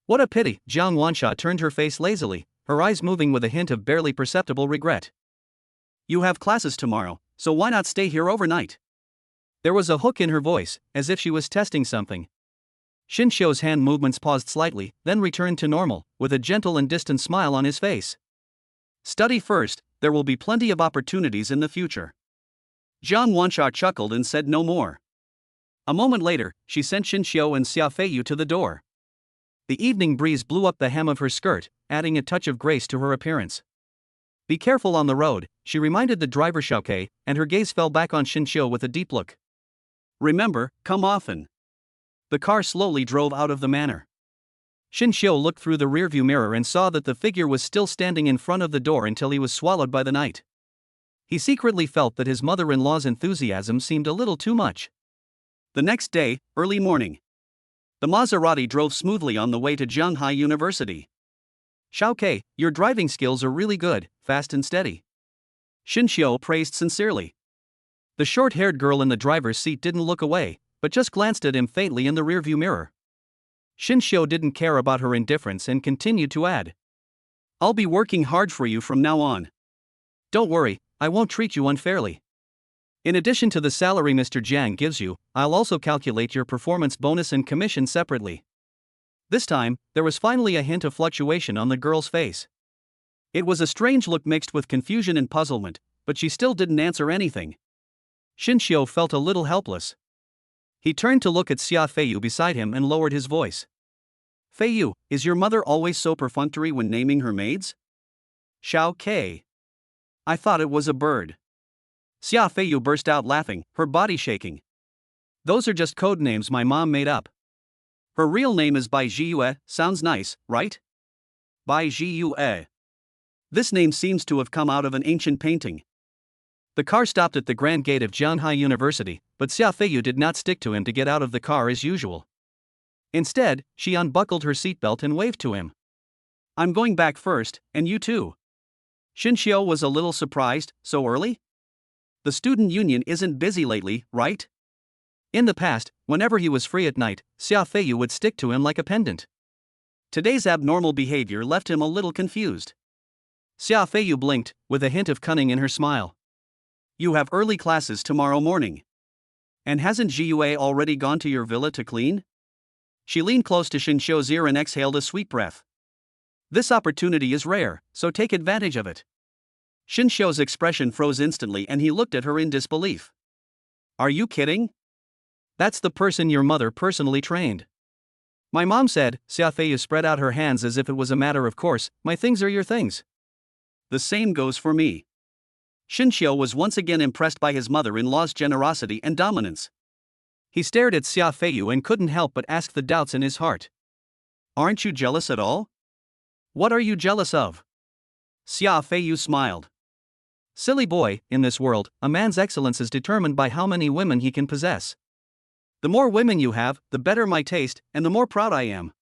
What a pity. Jiang Wansha turned her face lazily, her eyes moving with a hint of barely perceptible regret. You have classes tomorrow, so why not stay here overnight? There was a hook in her voice, as if she was testing something. Xinxiu's hand movements paused slightly, then returned to normal, with a gentle and distant smile on his face. Study first, there will be plenty of opportunities in the future. Jiang Wansha chuckled and said no more. A moment later, she sent Xinxiu and Xia Feiyu to the door. The evening breeze blew up the hem of her skirt, adding a touch of grace to her appearance. Be careful on the road, she reminded the driver Xiaoke, and her gaze fell back on Xinxiu with a deep look. Remember, come often. The car slowly drove out of the manor. Xinxiu looked through the rearview mirror and saw that the figure was still standing in front of the door until he was swallowed by the night. He secretly felt that his mother-in-law's enthusiasm seemed a little too much. The next day, early morning. The Maserati drove smoothly on the way to Zhanghai University. Xiaoke, your driving skills are really good, fast and steady. Xinxiu praised sincerely. The short-haired girl in the driver's seat didn't look away, but just glanced at him faintly in the rearview mirror. Xinxiu didn't care about her indifference and continued to add. I'll be working hard for you from now on. Don't worry, I won't treat you unfairly. In addition to the salary Mr. Jiang gives you, I'll also calculate your performance bonus and commission separately. This time, there was finally a hint of fluctuation on the girl's face. It was a strange look mixed with confusion and puzzlement, but she still didn't answer anything. Xinxiu felt a little helpless. He turned to look at Xia Feiyu beside him and lowered his voice. Feiyu, is your mother always so perfunctory when naming her maids? Xiaoke. I thought it was a bird. Xia Feiyu burst out laughing, her body shaking. Those are just code names my mom made up. Her real name is Bai Zhiyue, sounds nice, right? Bai Zhiyue. This name seems to have come out of an ancient painting. The car stopped at the grand gate of Zhanghai University, but Xia Feiyu did not stick to him to get out of the car as usual. Instead, she unbuckled her seatbelt and waved to him. I'm going back first, and you too. Xinxiu was a little surprised, so early? The student union isn't busy lately, right? In the past, whenever he was free at night, Xia Feiyu would stick to him like a pendant. Today's abnormal behavior left him a little confused. Xia Feiyu blinked, with a hint of cunning in her smile. You have early classes tomorrow morning. And hasn't Zhiyue already gone to your villa to clean? She leaned close to Xinxiu's ear and exhaled a sweet breath. This opportunity is rare, so take advantage of it. Xinxiu's expression froze instantly and he looked at her in disbelief. Are you kidding? That's the person your mother personally trained. My mom said, Xia Feiyu spread out her hands as if it was a matter of course, my things are your things. The same goes for me. Xinxiu was once again impressed by his mother-in-law's generosity and dominance. He stared at Xia Feiyu and couldn't help but ask the doubts in his heart. Aren't you jealous at all? What are you jealous of? Xia Feiyu smiled. Silly boy, in this world, a man's excellence is determined by how many women he can possess. The more women you have, the better my taste, and the more proud I am.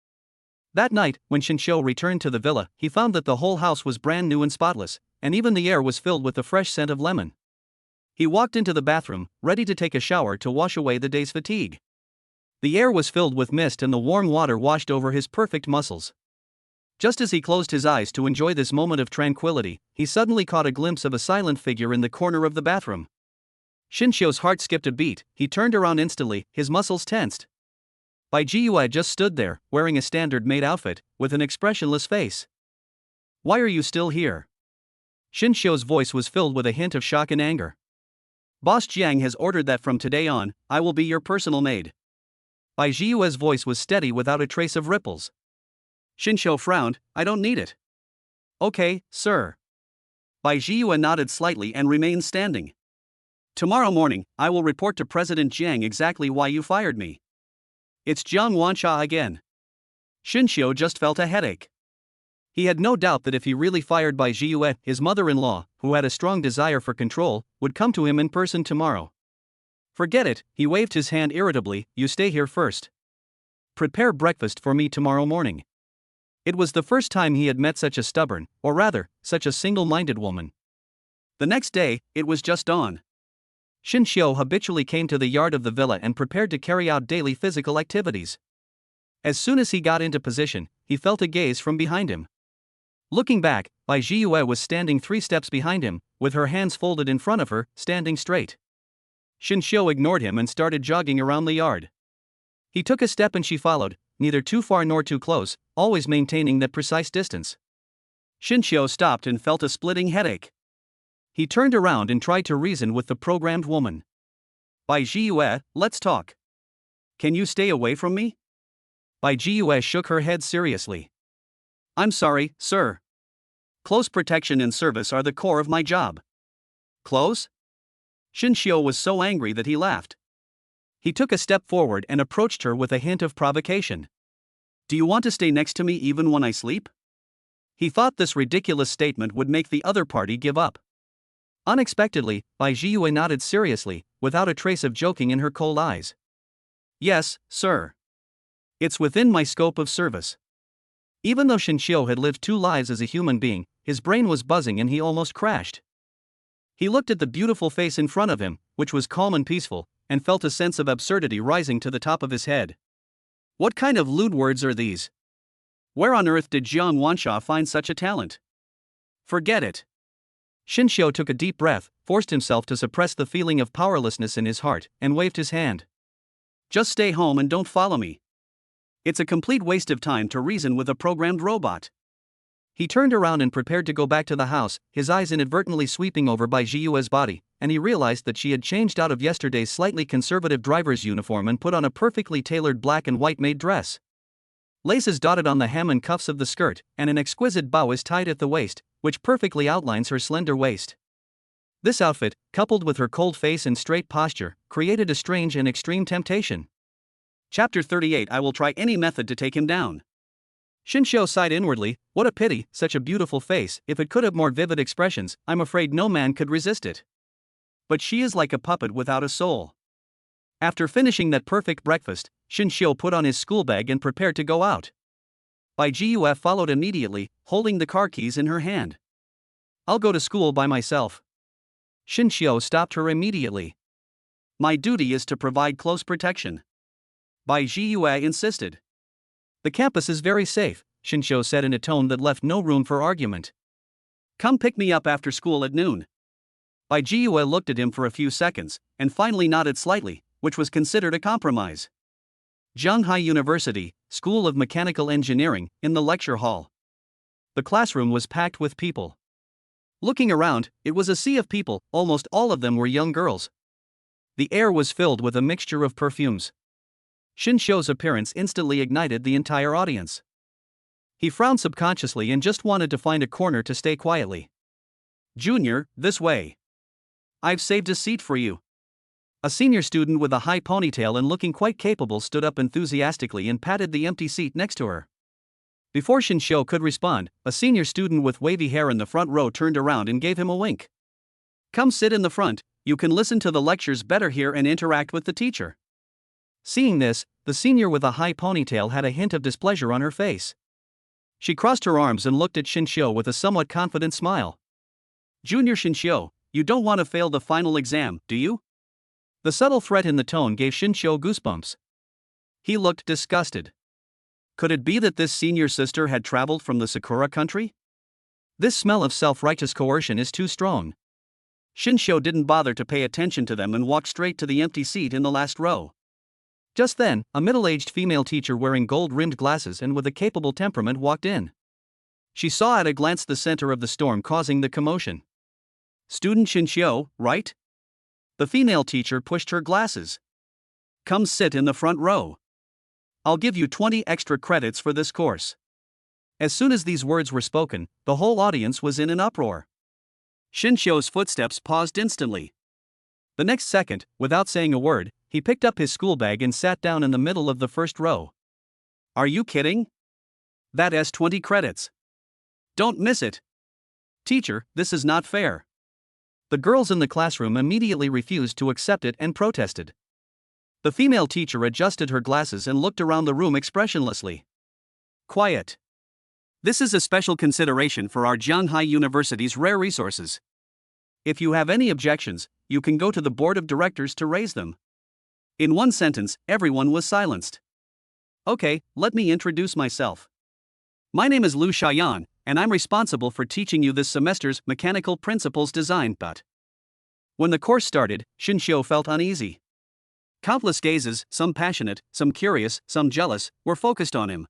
That night, when Xinxiu returned to the villa, he found that the whole house was brand new and spotless, and even the air was filled with the fresh scent of lemon. He walked into the bathroom, ready to take a shower to wash away the day's fatigue. The air was filled with mist and the warm water washed over his perfect muscles. Just as he closed his eyes to enjoy this moment of tranquility, he suddenly caught a glimpse of a silent figure in the corner of the bathroom. Xinxiu's heart skipped a beat, he turned around instantly, his muscles tensed. Bai Zhiyue just stood there, wearing a standard-made outfit, with an expressionless face. Why are you still here? Xinxiu's voice was filled with a hint of shock and anger. Boss Jiang has ordered that from today on, I will be your personal maid. Bai Zhiyue's voice was steady without a trace of ripples. Xinxiu frowned, I don't need it. Okay, sir. Bai Zhiyue nodded slightly and remained standing. Tomorrow morning, I will report to President Jiang exactly why you fired me. It's Jiang Wansha again. Shinshio just felt a headache. He had no doubt that if he really fired Bai Jiyue, his mother-in-law, who had a strong desire for control, would come to him in person tomorrow. Forget it, he waved his hand irritably, you stay here first. Prepare breakfast for me tomorrow morning. It was the first time he had met such a stubborn, or rather, such a single-minded woman. The next day, it was just dawn. Shinshio habitually came to the yard of the villa and prepared to carry out daily physical activities. As soon as he got into position, he felt a gaze from behind him. Looking back, Bai Jiyue was standing 3 steps behind him, with her hands folded in front of her, standing straight. Shinshio ignored him and started jogging around the yard. He took a step and she followed, neither too far nor too close, always maintaining that precise distance. Shinshio stopped and felt a splitting headache. He turned around and tried to reason with the programmed woman. Bai Jiyue, let's talk. Can you stay away from me? Bai Jiyue shook her head seriously. I'm sorry, sir. Close protection and service are the core of my job. Close? Shinshio was so angry that he laughed. He took a step forward and approached her with a hint of provocation. Do you want to stay next to me even when I sleep? He thought this ridiculous statement would make the other party give up. Unexpectedly, Bai Jiyue nodded seriously, without a trace of joking in her cold eyes. Yes, sir. It's within my scope of service. Even though Shinshio had lived 2 lives as a human being, his brain was buzzing and he almost crashed. He looked at the beautiful face in front of him, which was calm and peaceful, and felt a sense of absurdity rising to the top of his head. What kind of lewd words are these? Where on earth did Jiang Wansha find such a talent? Forget it. Shinshio took a deep breath, forced himself to suppress the feeling of powerlessness in his heart, and waved his hand. Just stay home and don't follow me. It's a complete waste of time to reason with a programmed robot. He turned around and prepared to go back to the house, his eyes inadvertently sweeping over Bai Jiyue's body, and he realized that she had changed out of yesterday's slightly conservative driver's uniform and put on a perfectly tailored black and white maid dress. Laces dotted on the hem and cuffs of the skirt, and an exquisite bow is tied at the waist, which perfectly outlines her slender waist. This outfit, coupled with her cold face and straight posture, created a strange and extreme temptation. Chapter 38 I will try any method to take him down. Shinshio sighed inwardly, what a pity, such a beautiful face, if it could have more vivid expressions, I'm afraid no man could resist it. But she is like a puppet without a soul. After finishing that perfect breakfast, Shinshio put on his school bag and prepared to go out. Bai Jiyue followed immediately, holding the car keys in her hand. I'll go to school by myself. Shinshio stopped her immediately. My duty is to provide close protection. Bai Jiyue insisted. The campus is very safe, Shinshio said in a tone that left no room for argument. Come pick me up after school at noon. Bai Jiyue looked at him for a few seconds, and finally nodded slightly, which was considered a compromise. Zhanghai University, School of Mechanical Engineering, in the lecture hall. The classroom was packed with people. Looking around, it was a sea of people, almost all of them were young girls. The air was filled with a mixture of perfumes. Shinshio's appearance instantly ignited the entire audience. He frowned subconsciously and just wanted to find a corner to stay quietly. Junior, this way. I've saved a seat for you. A senior student with a high ponytail and looking quite capable stood up enthusiastically and patted the empty seat next to her. Before Shinshio could respond, a senior student with wavy hair in the front row turned around and gave him a wink. Come sit in the front, you can listen to the lectures better here and interact with the teacher. Seeing this, the senior with a high ponytail had a hint of displeasure on her face. She crossed her arms and looked at Shinshio with a somewhat confident smile. Junior Shinshio, you don't want to fail the final exam, do you? The subtle threat in the tone gave Shinshio goosebumps. He looked disgusted. Could it be that this senior sister had traveled from the Sakura country? This smell of self-righteous coercion is too strong. Shinshio didn't bother to pay attention to them and walked straight to the empty seat in the last row. Just then, a middle-aged female teacher wearing gold-rimmed glasses and with a capable temperament walked in. She saw at a glance the center of the storm causing the commotion. Student Shinshio, right? The female teacher pushed her glasses. Come sit in the front row. I'll give you 20 extra credits for this course. As soon as these words were spoken, the whole audience was in an uproar. Shinshio's footsteps paused instantly. The next second, without saying a word, he picked up his school bag and sat down in the middle of the first row. Are you kidding? That has 20 credits. Don't miss it. Teacher, this is not fair. The girls in the classroom immediately refused to accept it and protested. The female teacher adjusted her glasses and looked around the room expressionlessly. Quiet. This is a special consideration for our Jianghai University's rare resources. If you have any objections, you can go to the board of directors to raise them. In one sentence, everyone was silenced. Okay, let me introduce myself. My name is Lu Xiaoyan, and I'm responsible for teaching you this semester's Mechanical Principles Design. But when the course started, Xinxiu felt uneasy. Countless gazes, some passionate, some curious, some jealous, were focused on him.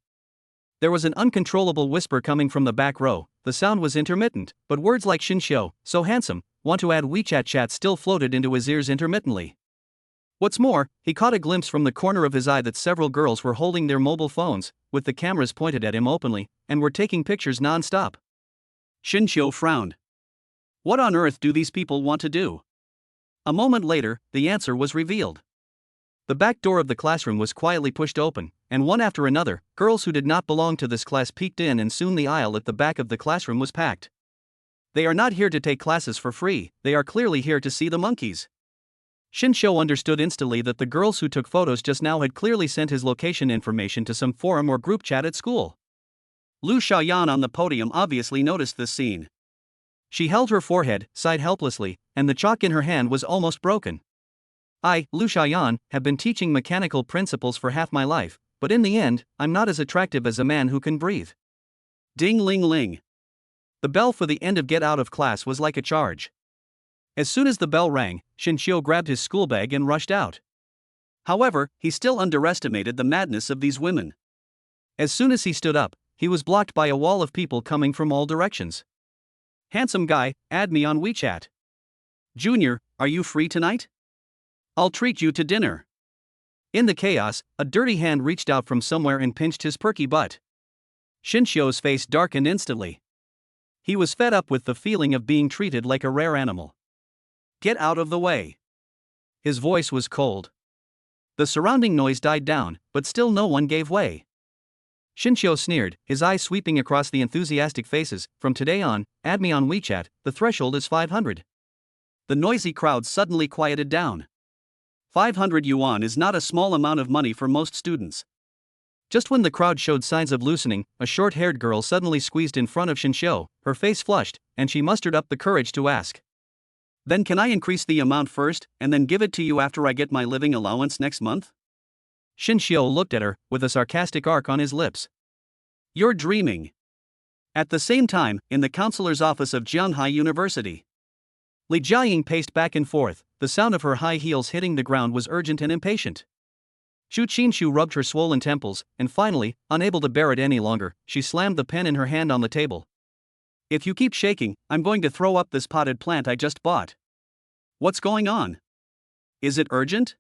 There was an uncontrollable whisper coming from the back row. The sound was intermittent, but words like Xinxiu, so handsome, want to add WeChat chat still floated into his ears intermittently. What's more, he caught a glimpse from the corner of his eye that several girls were holding their mobile phones, with the cameras pointed at him openly, and were taking pictures non-stop. Xinxiu frowned. What on earth do these people want to do? A moment later, the answer was revealed. The back door of the classroom was quietly pushed open, and one after another, girls who did not belong to this class peeked in, and soon the aisle at the back of the classroom was packed. They are not here to take classes for free, they are clearly here to see the monkeys. Xinxiu understood instantly that the girls who took photos just now had clearly sent his location information to some forum or group chat at school. Lu Xiaoyan on the podium obviously noticed this scene. She held her forehead, sighed helplessly, and the chalk in her hand was almost broken. I, Lu Xiaoyan, have been teaching mechanical principles for half my life, but in the end, I'm not as attractive as a man who can breathe. Ding ling ling. The bell for the end of get out of class was like a charge. As soon as the bell rang, Xinxiu grabbed his school bag and rushed out. However, he still underestimated the madness of these women. As soon as he stood up, he was blocked by a wall of people coming from all directions. Handsome guy, add me on WeChat. Junior, are you free tonight? I'll treat you to dinner. In the chaos, a dirty hand reached out from somewhere and pinched his perky butt. Xinxiu's face darkened instantly. He was fed up with the feeling of being treated like a rare animal. Get out of the way. His voice was cold. The surrounding noise died down, but still no one gave way. Xinxiu sneered, his eyes sweeping across the enthusiastic faces. From today on, add me on WeChat, the threshold is 500. The noisy crowd suddenly quieted down. 500 yuan is not a small amount of money for most students. Just when the crowd showed signs of loosening, a short-haired girl suddenly squeezed in front of Xinxiu, her face flushed, and she mustered up the courage to ask. Then can I increase the amount first, and then give it to you after I get my living allowance next month? Xinxiu looked at her, with a sarcastic arc on his lips. You're dreaming. At the same time, in the counselor's office of Jianghai University, Li Jiaying paced back and forth. The sound of her high heels hitting the ground was urgent and impatient. Xu Qinshu rubbed her swollen temples, and finally, unable to bear it any longer, she slammed the pen in her hand on the table. If you keep shaking, I'm going to throw up this potted plant I just bought. What's going on? Is it urgent?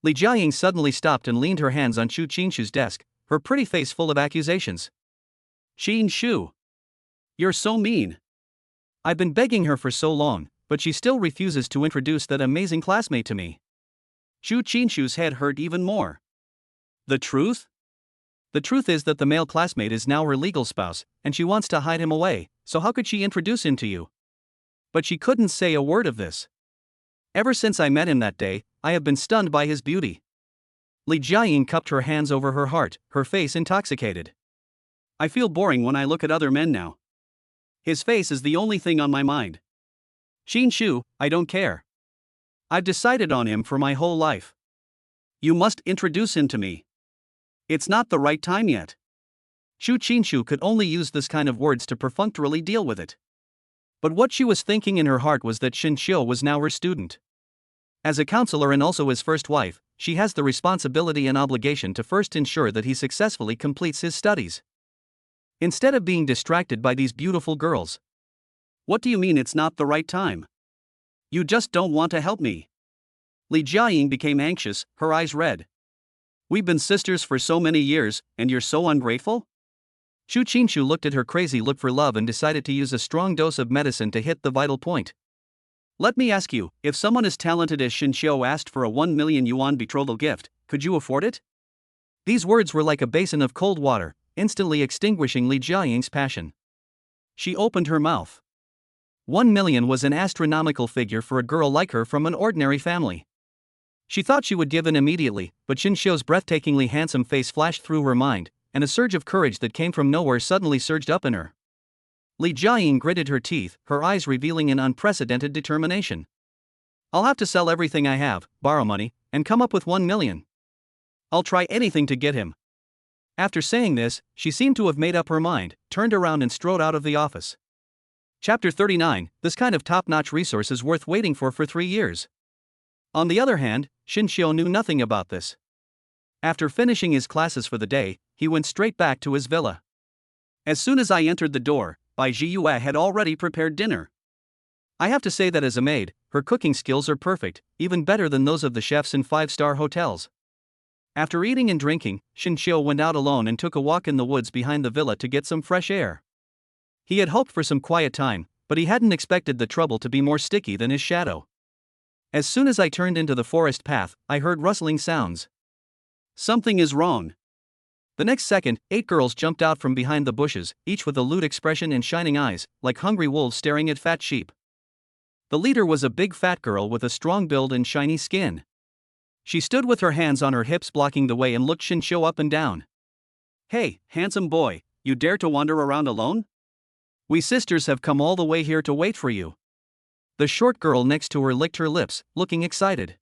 Li Jiaying suddenly stopped and leaned her hands on Xu Qinshu's desk, her pretty face full of accusations. Qinshu. You're so mean. I've been begging her for so long, but she still refuses to introduce that amazing classmate to me. Xu Qinshu's head hurt even more. The truth? The truth is that the male classmate is now her legal spouse, and she wants to hide him away, so how could she introduce him to you? But she couldn't say a word of this. Ever since I met him that day, I have been stunned by his beauty. Li Jiaying cupped her hands over her heart, her face intoxicated. I feel boring when I look at other men now. His face is the only thing on my mind. Qinshu, I don't care. I've decided on him for my whole life. You must introduce him to me. It's not the right time yet. Xu Qinshu could only use this kind of words to perfunctorily deal with it. But what she was thinking in her heart was that Xinxiu was now her student. As a counselor and also his first wife, she has the responsibility and obligation to first ensure that he successfully completes his studies. Instead of being distracted by these beautiful girls. What do you mean it's not the right time? You just don't want to help me. Li Jiaying became anxious, her eyes red. We've been sisters for so many years, and you're so ungrateful? Xu Qinshu looked at her crazy look for love and decided to use a strong dose of medicine to hit the vital point. Let me ask you, if someone as talented as Xinxiu asked for a 1 million yuan betrothal gift, could you afford it? These words were like a basin of cold water, instantly extinguishing Li Jiaying's passion. She opened her mouth. 1 million was an astronomical figure for a girl like her from an ordinary family. She thought she would give in immediately, but Xinxiu's breathtakingly handsome face flashed through her mind, and a surge of courage that came from nowhere suddenly surged up in her. Li Jiaying gritted her teeth, her eyes revealing an unprecedented determination. I'll have to sell everything I have, borrow money, and come up with 1 million. I'll try anything to get him. After saying this, she seemed to have made up her mind, turned around and strode out of the office. Chapter 39, this kind of top-notch resource is worth waiting for 3 years. On the other hand, Xinxiu knew nothing about this. After finishing his classes for the day, he went straight back to his villa. As soon as I entered the door, Bai Jiyue had already prepared dinner. I have to say that as a maid, her cooking skills are perfect, even better than those of the chefs in 5-star hotels. After eating and drinking, Xinxiu went out alone and took a walk in the woods behind the villa to get some fresh air. He had hoped for some quiet time, but he hadn't expected the trouble to be more sticky than his shadow. As soon as I turned into the forest path, I heard rustling sounds. Something is wrong. The next second, 8 girls jumped out from behind the bushes, each with a lewd expression and shining eyes, like hungry wolves staring at fat sheep. The leader was a big fat girl with a strong build and shiny skin. She stood with her hands on her hips blocking the way and looked Xinxiu up and down. Hey, handsome boy, you dare to wander around alone? We sisters have come all the way here to wait for you. The short girl next to her licked her lips, looking excited.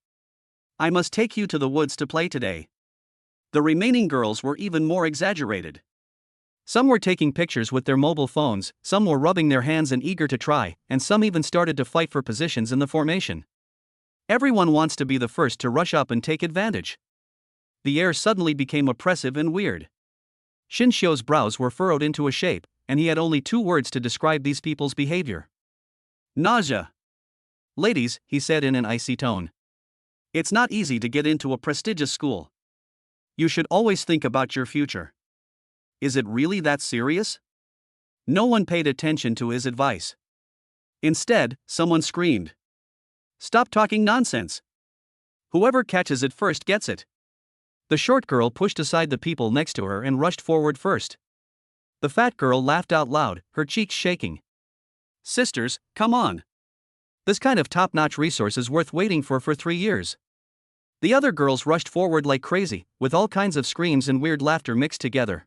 I must take you to the woods to play today. The remaining girls were even more exaggerated. Some were taking pictures with their mobile phones, some were rubbing their hands and eager to try, and some even started to fight for positions in the formation. Everyone wants to be the first to rush up and take advantage. The air suddenly became oppressive and weird. Xinxiu's brows were furrowed into a shape, and he had only 2 words to describe these people's behavior. Nausea. Ladies, he said in an icy tone. It's not easy to get into a prestigious school. You should always think about your future. Is it really that serious? No one paid attention to his advice. Instead, someone screamed. Stop talking nonsense. Whoever catches it first gets it. The short girl pushed aside the people next to her and rushed forward first. The fat girl laughed out loud, her cheeks shaking. Sisters, come on. This kind of top-notch resource is worth waiting for 3 years. The other girls rushed forward like crazy, with all kinds of screams and weird laughter mixed together.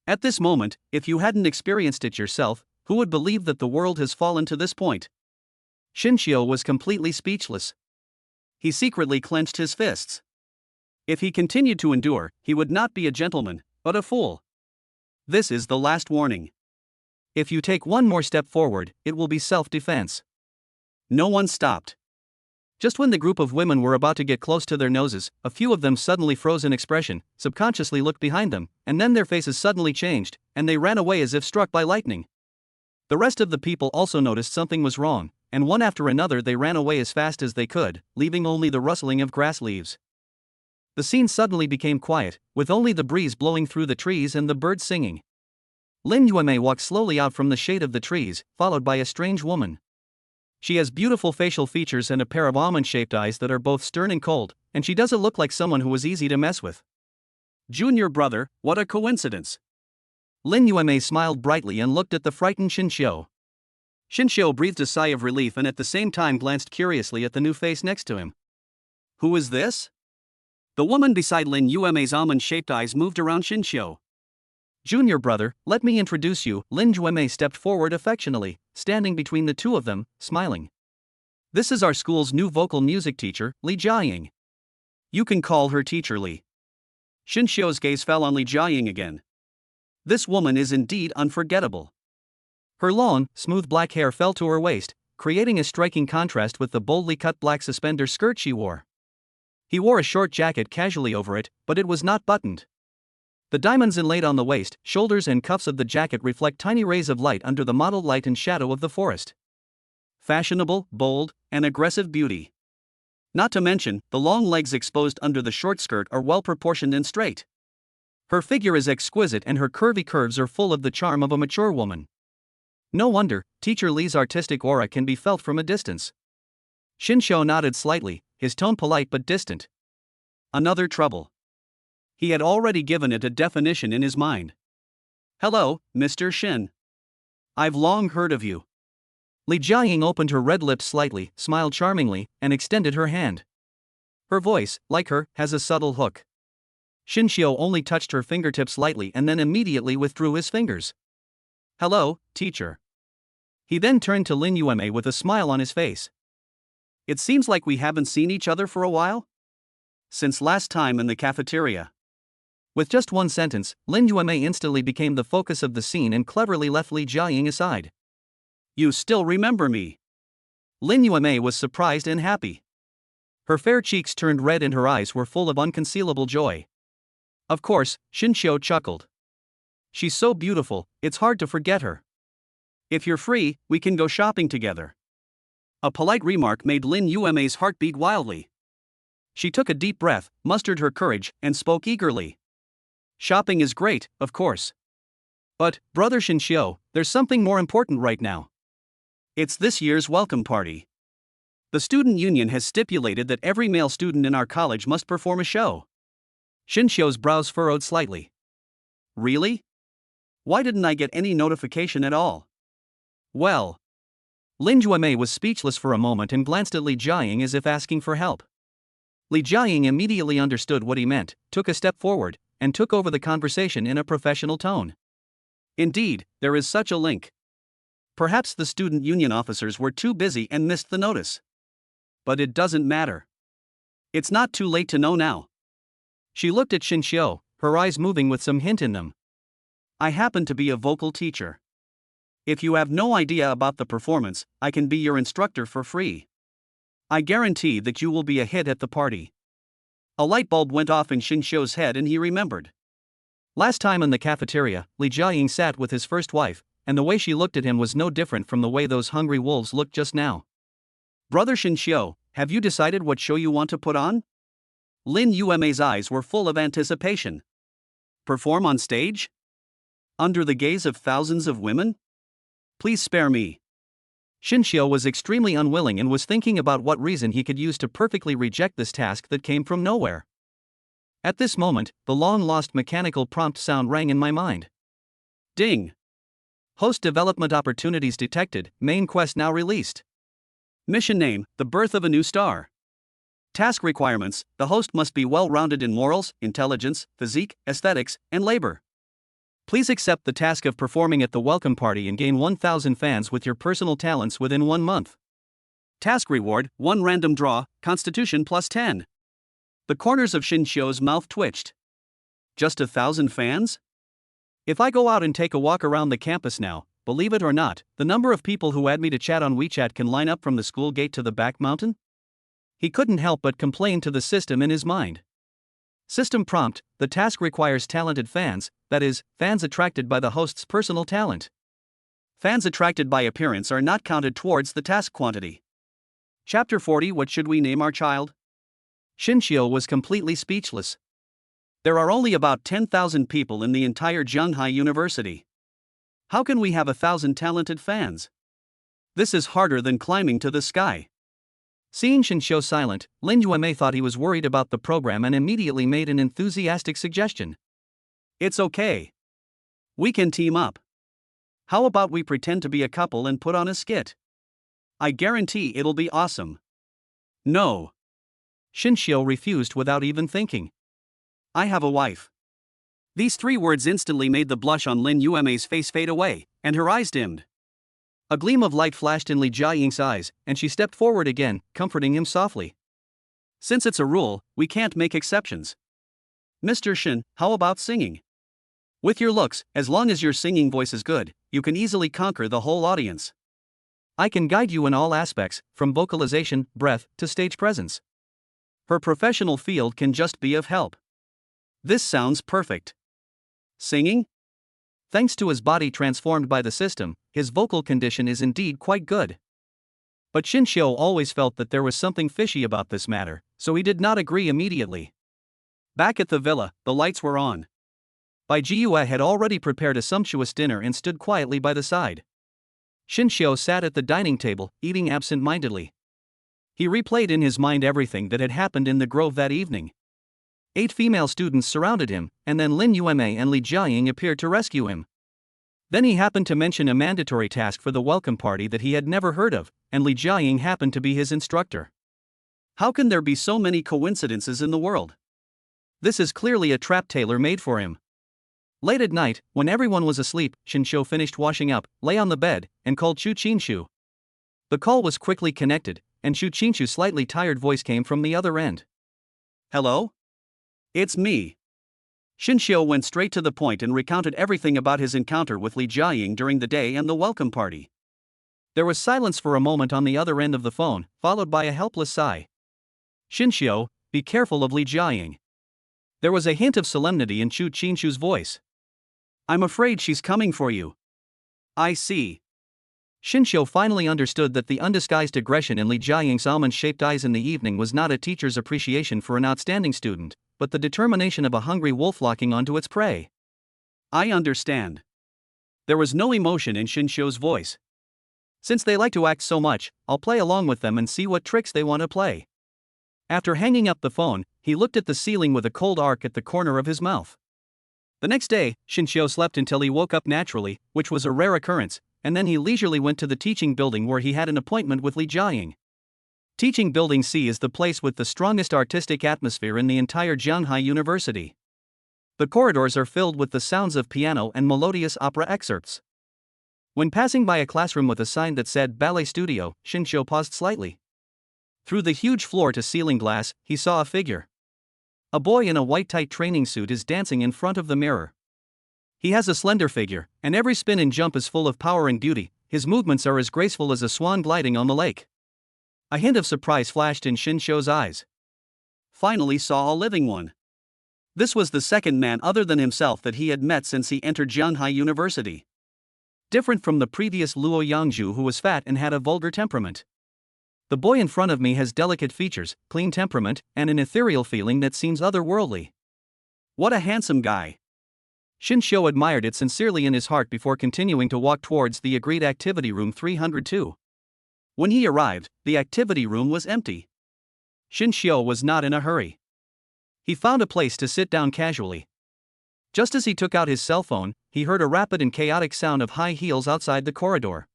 At this moment, if you hadn't experienced it yourself, who would believe that the world has fallen to this point? Xinxiu was completely speechless. He secretly clenched his fists. If he continued to endure, he would not be a gentleman, but a fool. This is the last warning. If you take one more step forward, it will be self-defense. No one stopped. Just when the group of women were about to get close to their noses, a few of them suddenly froze in expression, subconsciously looked behind them, and then their faces suddenly changed, and they ran away as if struck by lightning. The rest of the people also noticed something was wrong, and one after another they ran away as fast as they could, leaving only the rustling of grass leaves. The scene suddenly became quiet, with only the breeze blowing through the trees and the birds singing. Lin Yuemei walked slowly out from the shade of the trees, followed by a strange woman. She has beautiful facial features and a pair of almond-shaped eyes that are both stern and cold, and she doesn't look like someone who was easy to mess with. Junior brother, what a coincidence. Lin Yuemei smiled brightly and looked at the frightened Xinxiu. Xinxiu breathed a sigh of relief and at the same time glanced curiously at the new face next to him. Who is this? The woman beside Lin Yuemei's almond-shaped eyes moved around Xinxiu. Junior brother, let me introduce you. Lin Yuemei stepped forward affectionately, standing between the two of them, smiling. This is our school's new vocal music teacher, Li Jiaying. You can call her teacher Li. Xinxiu's gaze fell on Li Jiaying again. This woman is indeed unforgettable. Her long, smooth black hair fell to her waist, creating a striking contrast with the boldly cut black suspender skirt she wore. He wore a short jacket casually over it, but it was not buttoned. The diamonds inlaid on the waist, shoulders and cuffs of the jacket reflect tiny rays of light under the mottled light and shadow of the forest. Fashionable, bold, and aggressive beauty. Not to mention, the long legs exposed under the short skirt are well proportioned and straight. Her figure is exquisite and her curvy curves are full of the charm of a mature woman. No wonder, Teacher Li's artistic aura can be felt from a distance. Xinxiu nodded slightly, his tone polite but distant. Another trouble. He had already given it a definition in his mind. Hello, Mr. Shin. I've long heard of you. Li Jiaying opened her red lips slightly, smiled charmingly, and extended her hand. Her voice, like her, has a subtle hook. Shin Xiu only touched her fingertips lightly and then immediately withdrew his fingers. Hello, teacher. He then turned to Lin Yueme with a smile on his face. It seems like we haven't seen each other for a while? Since last time in the cafeteria. With just one sentence, Lin Yueme instantly became the focus of the scene and cleverly left Li Jiaying aside. You still remember me? Lin Yueme was surprised and happy. Her fair cheeks turned red and her eyes were full of unconcealable joy. Of course, Shin Xiu chuckled. She's so beautiful, it's hard to forget her. If you're free, we can go shopping together. A polite remark made Lin Yueme's heart beat wildly. She took a deep breath, mustered her courage, and spoke eagerly. Shopping is great, of course. But, Brother Shin Xiu, there's something more important right now. It's this year's welcome party. The student union has stipulated that every male student in our college must perform a show. Shin Xiu's brows furrowed slightly. Really? Why didn't I get any notification at all? Well. Lin Yueme was speechless for a moment and glanced at Li Jiaying as if asking for help. Li Jiaying immediately understood what he meant, took a step forward, and took over the conversation in a professional tone. Indeed, there is such a link. Perhaps the student union officers were too busy and missed the notice. But it doesn't matter. It's not too late to know now. She looked at Shin Xiu, her eyes moving with some hint in them. I happen to be a vocal teacher. If you have no idea about the performance, I can be your instructor for free. I guarantee that you will be a hit at the party. A light bulb went off in Shin Xiu's head and he remembered. Last time in the cafeteria, Li Jiaying sat with his first wife, and the way she looked at him was no different from the way those hungry wolves looked just now. Brother Shin Xiu, have you decided what show you want to put on? Lin Yueme's eyes were full of anticipation. Perform on stage? Under the gaze of thousands of women? Please spare me. Shin Xiu was extremely unwilling and was thinking about what reason he could use to perfectly reject this task that came from nowhere. At this moment, the long-lost mechanical prompt sound rang in my mind. Ding! Host development opportunities detected, main quest now released. Mission name, the birth of a new star. Task requirements, the host must be well-rounded in morals, intelligence, physique, aesthetics, and labor. Please accept the task of performing at the welcome party and gain 1,000 fans with your personal talents within 1 month. Task reward, 1 random draw, constitution plus 10. The corners of Shin Xiu's mouth twitched. Just 1,000 fans? If I go out and take a walk around the campus now, believe it or not, the number of people who add me to chat on WeChat can line up from the school gate to the back mountain? He couldn't help but complain to the system in his mind. System prompt, the task requires talented fans, that is, fans attracted by the host's personal talent. Fans attracted by appearance are not counted towards the task quantity. Chapter 40. What should we name our child? Shin Xiu was completely speechless. There are only about 10,000 people in the entire Zhanghai University. How can we have 1,000 talented fans? This is harder than climbing to the sky. Seeing Shin Xiu silent, Lin Yueme thought he was worried about the program and immediately made an enthusiastic suggestion. It's okay. We can team up. How about we pretend to be a couple and put on a skit? I guarantee it'll be awesome. No. Shin Xiu refused without even thinking. I have a wife. These 3 words instantly made the blush on Lin Yueme's face fade away, and her eyes dimmed. A gleam of light flashed in Li Jiaying's eyes, and she stepped forward again, comforting him softly. Since it's a rule, we can't make exceptions. Mr. Shin, how about singing? With your looks, as long as your singing voice is good, you can easily conquer the whole audience. I can guide you in all aspects, from vocalization, breath, to stage presence. Her professional field can just be of help. This sounds perfect. Singing? Thanks to his body transformed by the system, his vocal condition is indeed quite good. But Shin Xiu always felt that there was something fishy about this matter, so he did not agree immediately. Back at the villa, the lights were on. Bai Jiyue had already prepared a sumptuous dinner and stood quietly by the side. Shin Xiu sat at the dining table, eating absent-mindedly. He replayed in his mind everything that had happened in the grove that evening. 8 female students surrounded him, and then Lin Yueme and Li Jiaying appeared to rescue him. Then he happened to mention a mandatory task for the welcome party that he had never heard of, and Li Jiaying happened to be his instructor. How can there be so many coincidences in the world? This is clearly a trap tailor-made for him. Late at night, when everyone was asleep, Xinxiu finished washing up, lay on the bed, and called Xu Qinshu. The call was quickly connected, and Xu Qinshu's slightly tired voice came from the other end. Hello? It's me. Xinxiu went straight to the point and recounted everything about his encounter with Li Jiaying during the day and the welcome party. There was silence for a moment on the other end of the phone, followed by a helpless sigh. Xinxiu, be careful of Li Jiaying. There was a hint of solemnity in Xu Qinshu's voice. I'm afraid she's coming for you. I see. Xinxiu finally understood that the undisguised aggression in Li Jiaying's almond-shaped eyes in the evening was not a teacher's appreciation for an outstanding student, but the determination of a hungry wolf locking onto its prey. I understand. There was no emotion in Xinxiu's voice. Since they like to act so much, I'll play along with them and see what tricks they want to play. After hanging up the phone, he looked at the ceiling with a cold arc at the corner of his mouth. The next day, Xinxiu slept until he woke up naturally, which was a rare occurrence, and then he leisurely went to the teaching building where he had an appointment with Li Jiaying. Teaching Building C is the place with the strongest artistic atmosphere in the entire Jianghai University. The corridors are filled with the sounds of piano and melodious opera excerpts. When passing by a classroom with a sign that said Ballet Studio, Xinxiu paused slightly. Through the huge floor-to-ceiling glass, he saw a figure. A boy in a white tight training suit is dancing in front of the mirror. He has a slender figure, and every spin and jump is full of power and beauty. His movements are as graceful as a swan gliding on the lake. A hint of surprise flashed in Xinxiu's eyes. Finally saw a living one. This was the second man other than himself that he had met since he entered Jianghai University. Different from the previous Luo Yangzhu, who was fat and had a vulgar temperament. The boy in front of me has delicate features, clean temperament, and an ethereal feeling that seems otherworldly. What a handsome guy. Xinxiu admired it sincerely in his heart before continuing to walk towards the agreed activity room 302. When he arrived, the activity room was empty. Xinxiu was not in a hurry. He found a place to sit down casually. Just as he took out his cell phone, he heard a rapid and chaotic sound of high heels outside the corridor.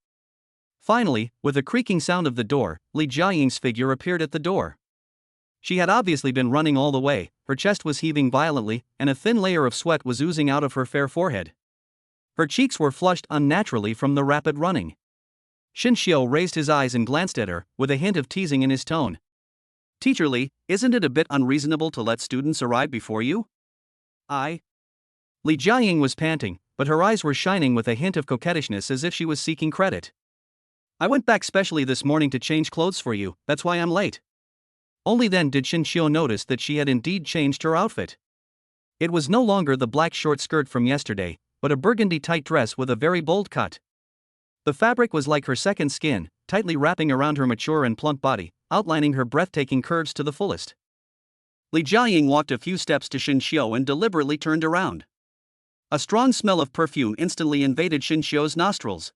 Finally, with a creaking sound of the door, Li Jiaying's figure appeared at the door. She had obviously been running all the way, her chest was heaving violently, and a thin layer of sweat was oozing out of her fair forehead. Her cheeks were flushed unnaturally from the rapid running. Xinxiu raised his eyes and glanced at her, with a hint of teasing in his tone. Teacher Li, isn't it a bit unreasonable to let students arrive before you? Li Jiaying was panting, but her eyes were shining with a hint of coquettishness as if she was seeking credit. I went back specially this morning to change clothes for you, that's why I'm late. Only then did Xinxiu notice that she had indeed changed her outfit. It was no longer the black short skirt from yesterday, but a burgundy tight dress with a very bold cut. The fabric was like her second skin, tightly wrapping around her mature and plump body, outlining her breathtaking curves to the fullest. Li Jiaying walked a few steps to Xinxiu and deliberately turned around. A strong smell of perfume instantly invaded Xinxiu's nostrils.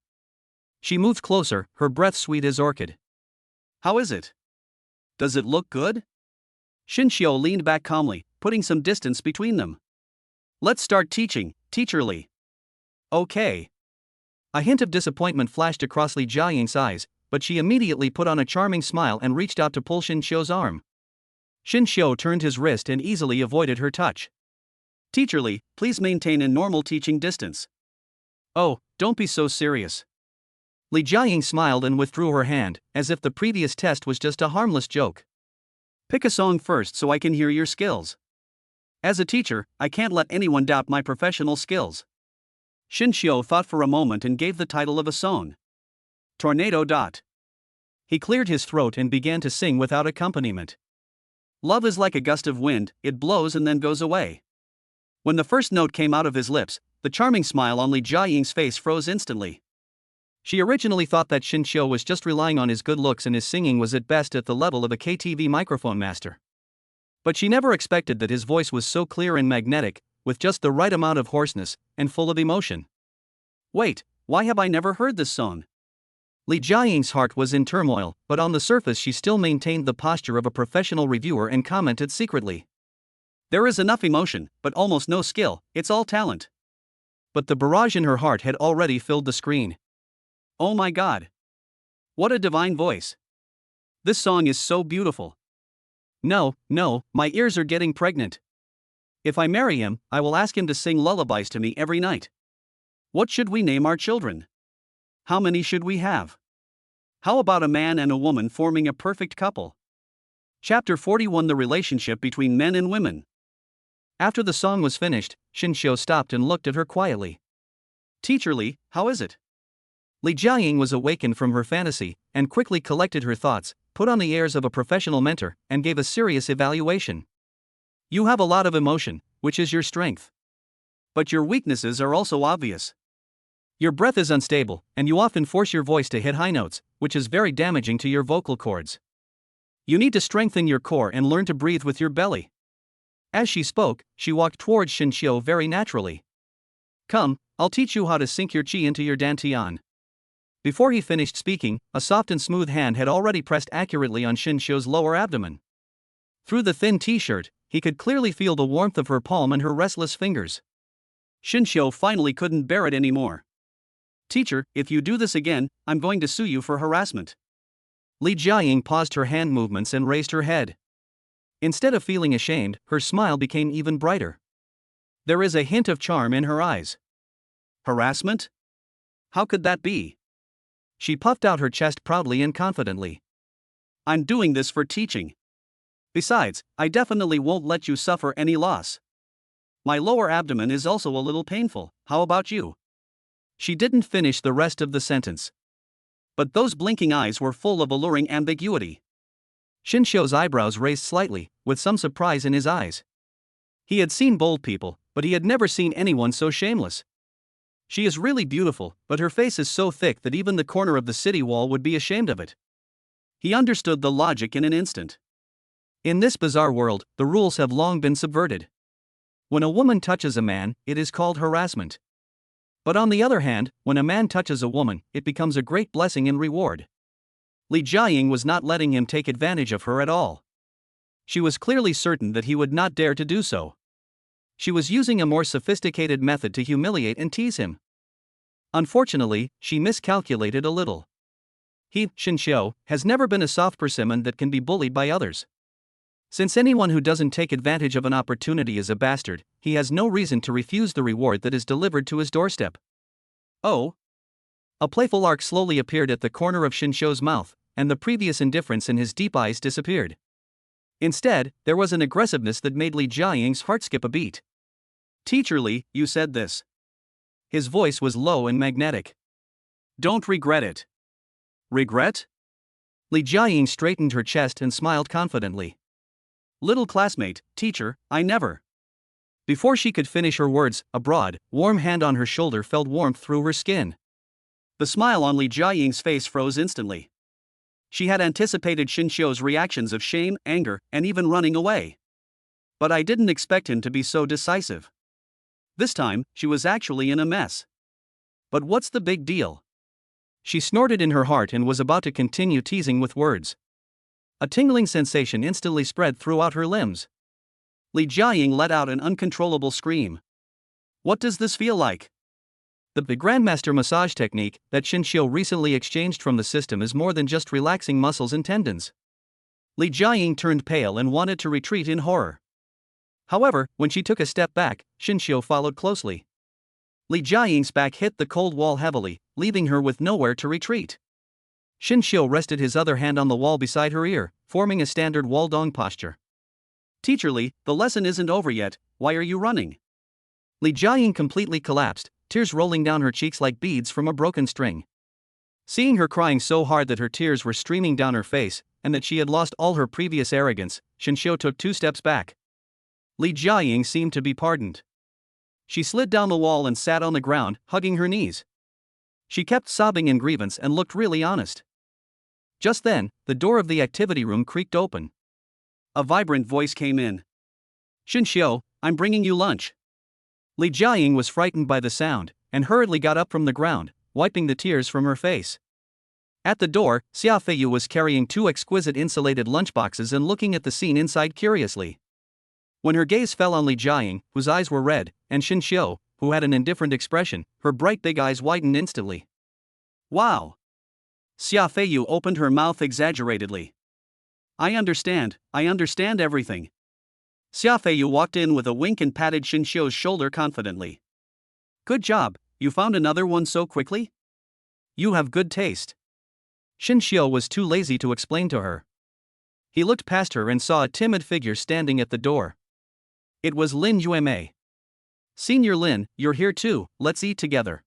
She moved closer, her breath sweet as orchid. How is it? Does it look good? Xinxiu leaned back calmly, putting some distance between them. Let's start teaching, Teacher Li. Okay. A hint of disappointment flashed across Li Jiaying's eyes, but she immediately put on a charming smile and reached out to pull Xinxiu's arm. Xinxiu turned his wrist and easily avoided her touch. Teacher Li, please maintain a normal teaching distance. Oh, don't be so serious. Li Jiaying smiled and withdrew her hand, as if the previous test was just a harmless joke. Pick a song first so I can hear your skills. As a teacher, I can't let anyone doubt my professional skills. Xinxiu thought for a moment and gave the title of a song. Tornado. He cleared his throat and began to sing without accompaniment. Love is like a gust of wind, it blows and then goes away. When the first note came out of his lips, the charming smile on Li Jiaying's face froze instantly. She originally thought that Xinxiu was just relying on his good looks and his singing was at best at the level of a KTV microphone master. But she never expected that his voice was so clear and magnetic, with just the right amount of hoarseness, and full of emotion. Wait, why have I never heard this song? Li Jiaying's heart was in turmoil, but on the surface she still maintained the posture of a professional reviewer and commented secretly. There is enough emotion, but almost no skill, it's all talent. but the barrage in her heart had already filled the screen. Oh my God! What a divine voice! This song is so beautiful. No, my ears are getting pregnant. If I marry him, I will ask him to sing lullabies to me every night. What should we name our children? How many should we have? How about a man and a woman forming a perfect couple? Chapter 41: The relationship between men and women. After the song was finished, Xinxiu stopped and looked at her quietly. Teacher Li, how is it? Li Jiaying was awakened from her fantasy, and quickly collected her thoughts, put on the airs of a professional mentor, and gave a serious evaluation. You have a lot of emotion, which is your strength. But your weaknesses are also obvious. Your breath is unstable, and you often force your voice to hit high notes, which is very damaging to your vocal cords. You need to strengthen your core and learn to breathe with your belly. As she spoke, she walked towards Xinxiu very naturally. Come, I'll teach you how to sink your qi into your dantian. Before he finished speaking, a soft and smooth hand had already pressed accurately on Xinxiu's lower abdomen. Through the thin t-shirt, he could clearly feel the warmth of her palm and her restless fingers. Xinxiu finally couldn't bear it anymore. Teacher, if you do this again, I'm going to sue you for harassment. Li Jiaying paused her hand movements and raised her head. Instead of feeling ashamed, her smile became even brighter. There is a hint of charm in her eyes. Harassment? How could that be? She puffed out her chest proudly and confidently. I'm doing this for teaching. Besides, I definitely won't let you suffer any loss. My lower abdomen is also a little painful, how about you? She didn't finish the rest of the sentence. But those blinking eyes were full of alluring ambiguity. Xinxiu's eyebrows raised slightly, with some surprise in his eyes. He had seen bold people, but he had never seen anyone so shameless. She is really beautiful, but her face is so thick that even the corner of the city wall would be ashamed of it. He understood the logic in an instant. In this bizarre world, the rules have long been subverted. When a woman touches a man, it is called harassment. But on the other hand, when a man touches a woman, it becomes a great blessing and reward. Li Jiaying was not letting him take advantage of her at all. She was clearly certain that he would not dare to do so. She was using a more sophisticated method to humiliate and tease him. Unfortunately, she miscalculated a little. He, Xinxiu, has never been a soft persimmon that can be bullied by others. Since anyone who doesn't take advantage of an opportunity is a bastard, he has no reason to refuse the reward that is delivered to his doorstep. Oh! A playful arc slowly appeared at the corner of Xinxiu's mouth, and the previous indifference in his deep eyes disappeared. Instead, there was an aggressiveness that made Li Jiaying's heart skip a beat. Teacher Li, you said this. His voice was low and magnetic. Don't regret it. Regret? Li Jiaying straightened her chest and smiled confidently. Little classmate, teacher, I never. Before she could finish her words, a broad, warm hand on her shoulder felt warmth through her skin. The smile on Li Jiaying's face froze instantly. She had anticipated Xinxiu's reactions of shame, anger, and even running away. But I didn't expect him to be so decisive. This time, she was actually in a mess. But what's the big deal? She snorted in her heart and was about to continue teasing with words. A tingling sensation instantly spread throughout her limbs. Li Jiaying let out an uncontrollable scream. What does this feel like? The Grandmaster massage technique that Xinxiu recently exchanged from the system is more than just relaxing muscles and tendons. Li Jiaying turned pale and wanted to retreat in horror. However, when she took a step back, Xinxiu followed closely. Li Jiaying's back hit the cold wall heavily, leaving her with nowhere to retreat. Xinxiu rested his other hand on the wall beside her ear, forming a standard Waldong posture. Teacher Li, the lesson isn't over yet, why are you running? Li Jiaying completely collapsed, tears rolling down her cheeks like beads from a broken string. Seeing her crying so hard that her tears were streaming down her face, and that she had lost all her previous arrogance, Xinxiu took 2 steps back. Li Jiaying seemed to be pardoned. She slid down the wall and sat on the ground, hugging her knees. She kept sobbing in grievance and looked really honest. Just then, the door of the activity room creaked open. A vibrant voice came in. Xinxiu, I'm bringing you lunch. Li Jiaying was frightened by the sound, and hurriedly got up from the ground, wiping the tears from her face. At the door, Xia Feiyu was carrying 2 exquisite insulated lunchboxes and looking at the scene inside curiously. When her gaze fell on Li Jiaying, whose eyes were red, and Xinxiu, who had an indifferent expression, her bright big eyes widened instantly. Wow! Xia Feiyu opened her mouth exaggeratedly. I understand everything. Xia Feiyu walked in with a wink and patted Xinxiu's shoulder confidently. Good job, you found another one so quickly? You have good taste. Xinxiu was too lazy to explain to her. He looked past her and saw a timid figure standing at the door. It was Lin Yuemei. Senior Lin, you're here too, let's eat together.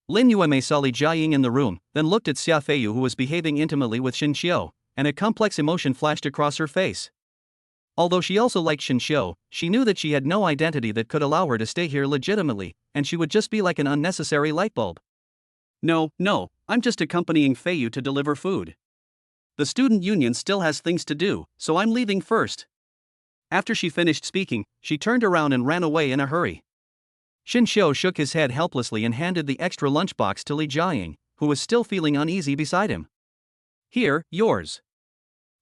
Lin Yuemei saw Li Jiaying in the room, then looked at Xia Feiyu who was behaving intimately with Xinxiu, and a complex emotion flashed across her face. Although she also liked Xinxiu, she knew that she had no identity that could allow her to stay here legitimately, and she would just be like an unnecessary light bulb. No, I'm just accompanying Feiyu to deliver food. The student union still has things to do, so I'm leaving first. After she finished speaking, she turned around and ran away in a hurry. Xinxiu shook his head helplessly and handed the extra lunchbox to Li Jiaying, who was still feeling uneasy beside him. Here, yours.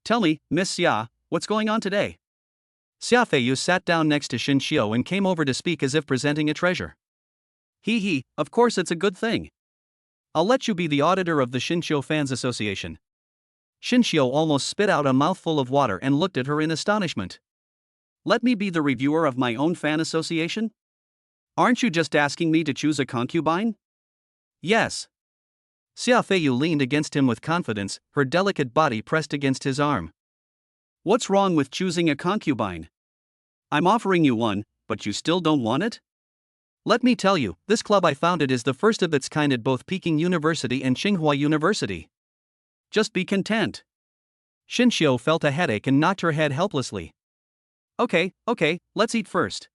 Tell me, Miss Xia, what's going on today? Xia Feiyu sat down next to Xinxiu and came over to speak as if presenting a treasure. Of course it's a good thing. I'll let you be the auditor of the Xinxiu Fans Association. Xinxiu almost spit out a mouthful of water and looked at her in astonishment. Let me be the reviewer of my own fan association? Aren't you just asking me to choose a concubine? Yes. Xia Feiyu leaned against him with confidence, her delicate body pressed against his arm. What's wrong with choosing a concubine? I'm offering you one, but you still don't want it? Let me tell you, this club I founded is the first of its kind at both Peking University and Tsinghua University. Just be content. Xinxiu felt a headache and knocked her head helplessly. Okay, let's eat first.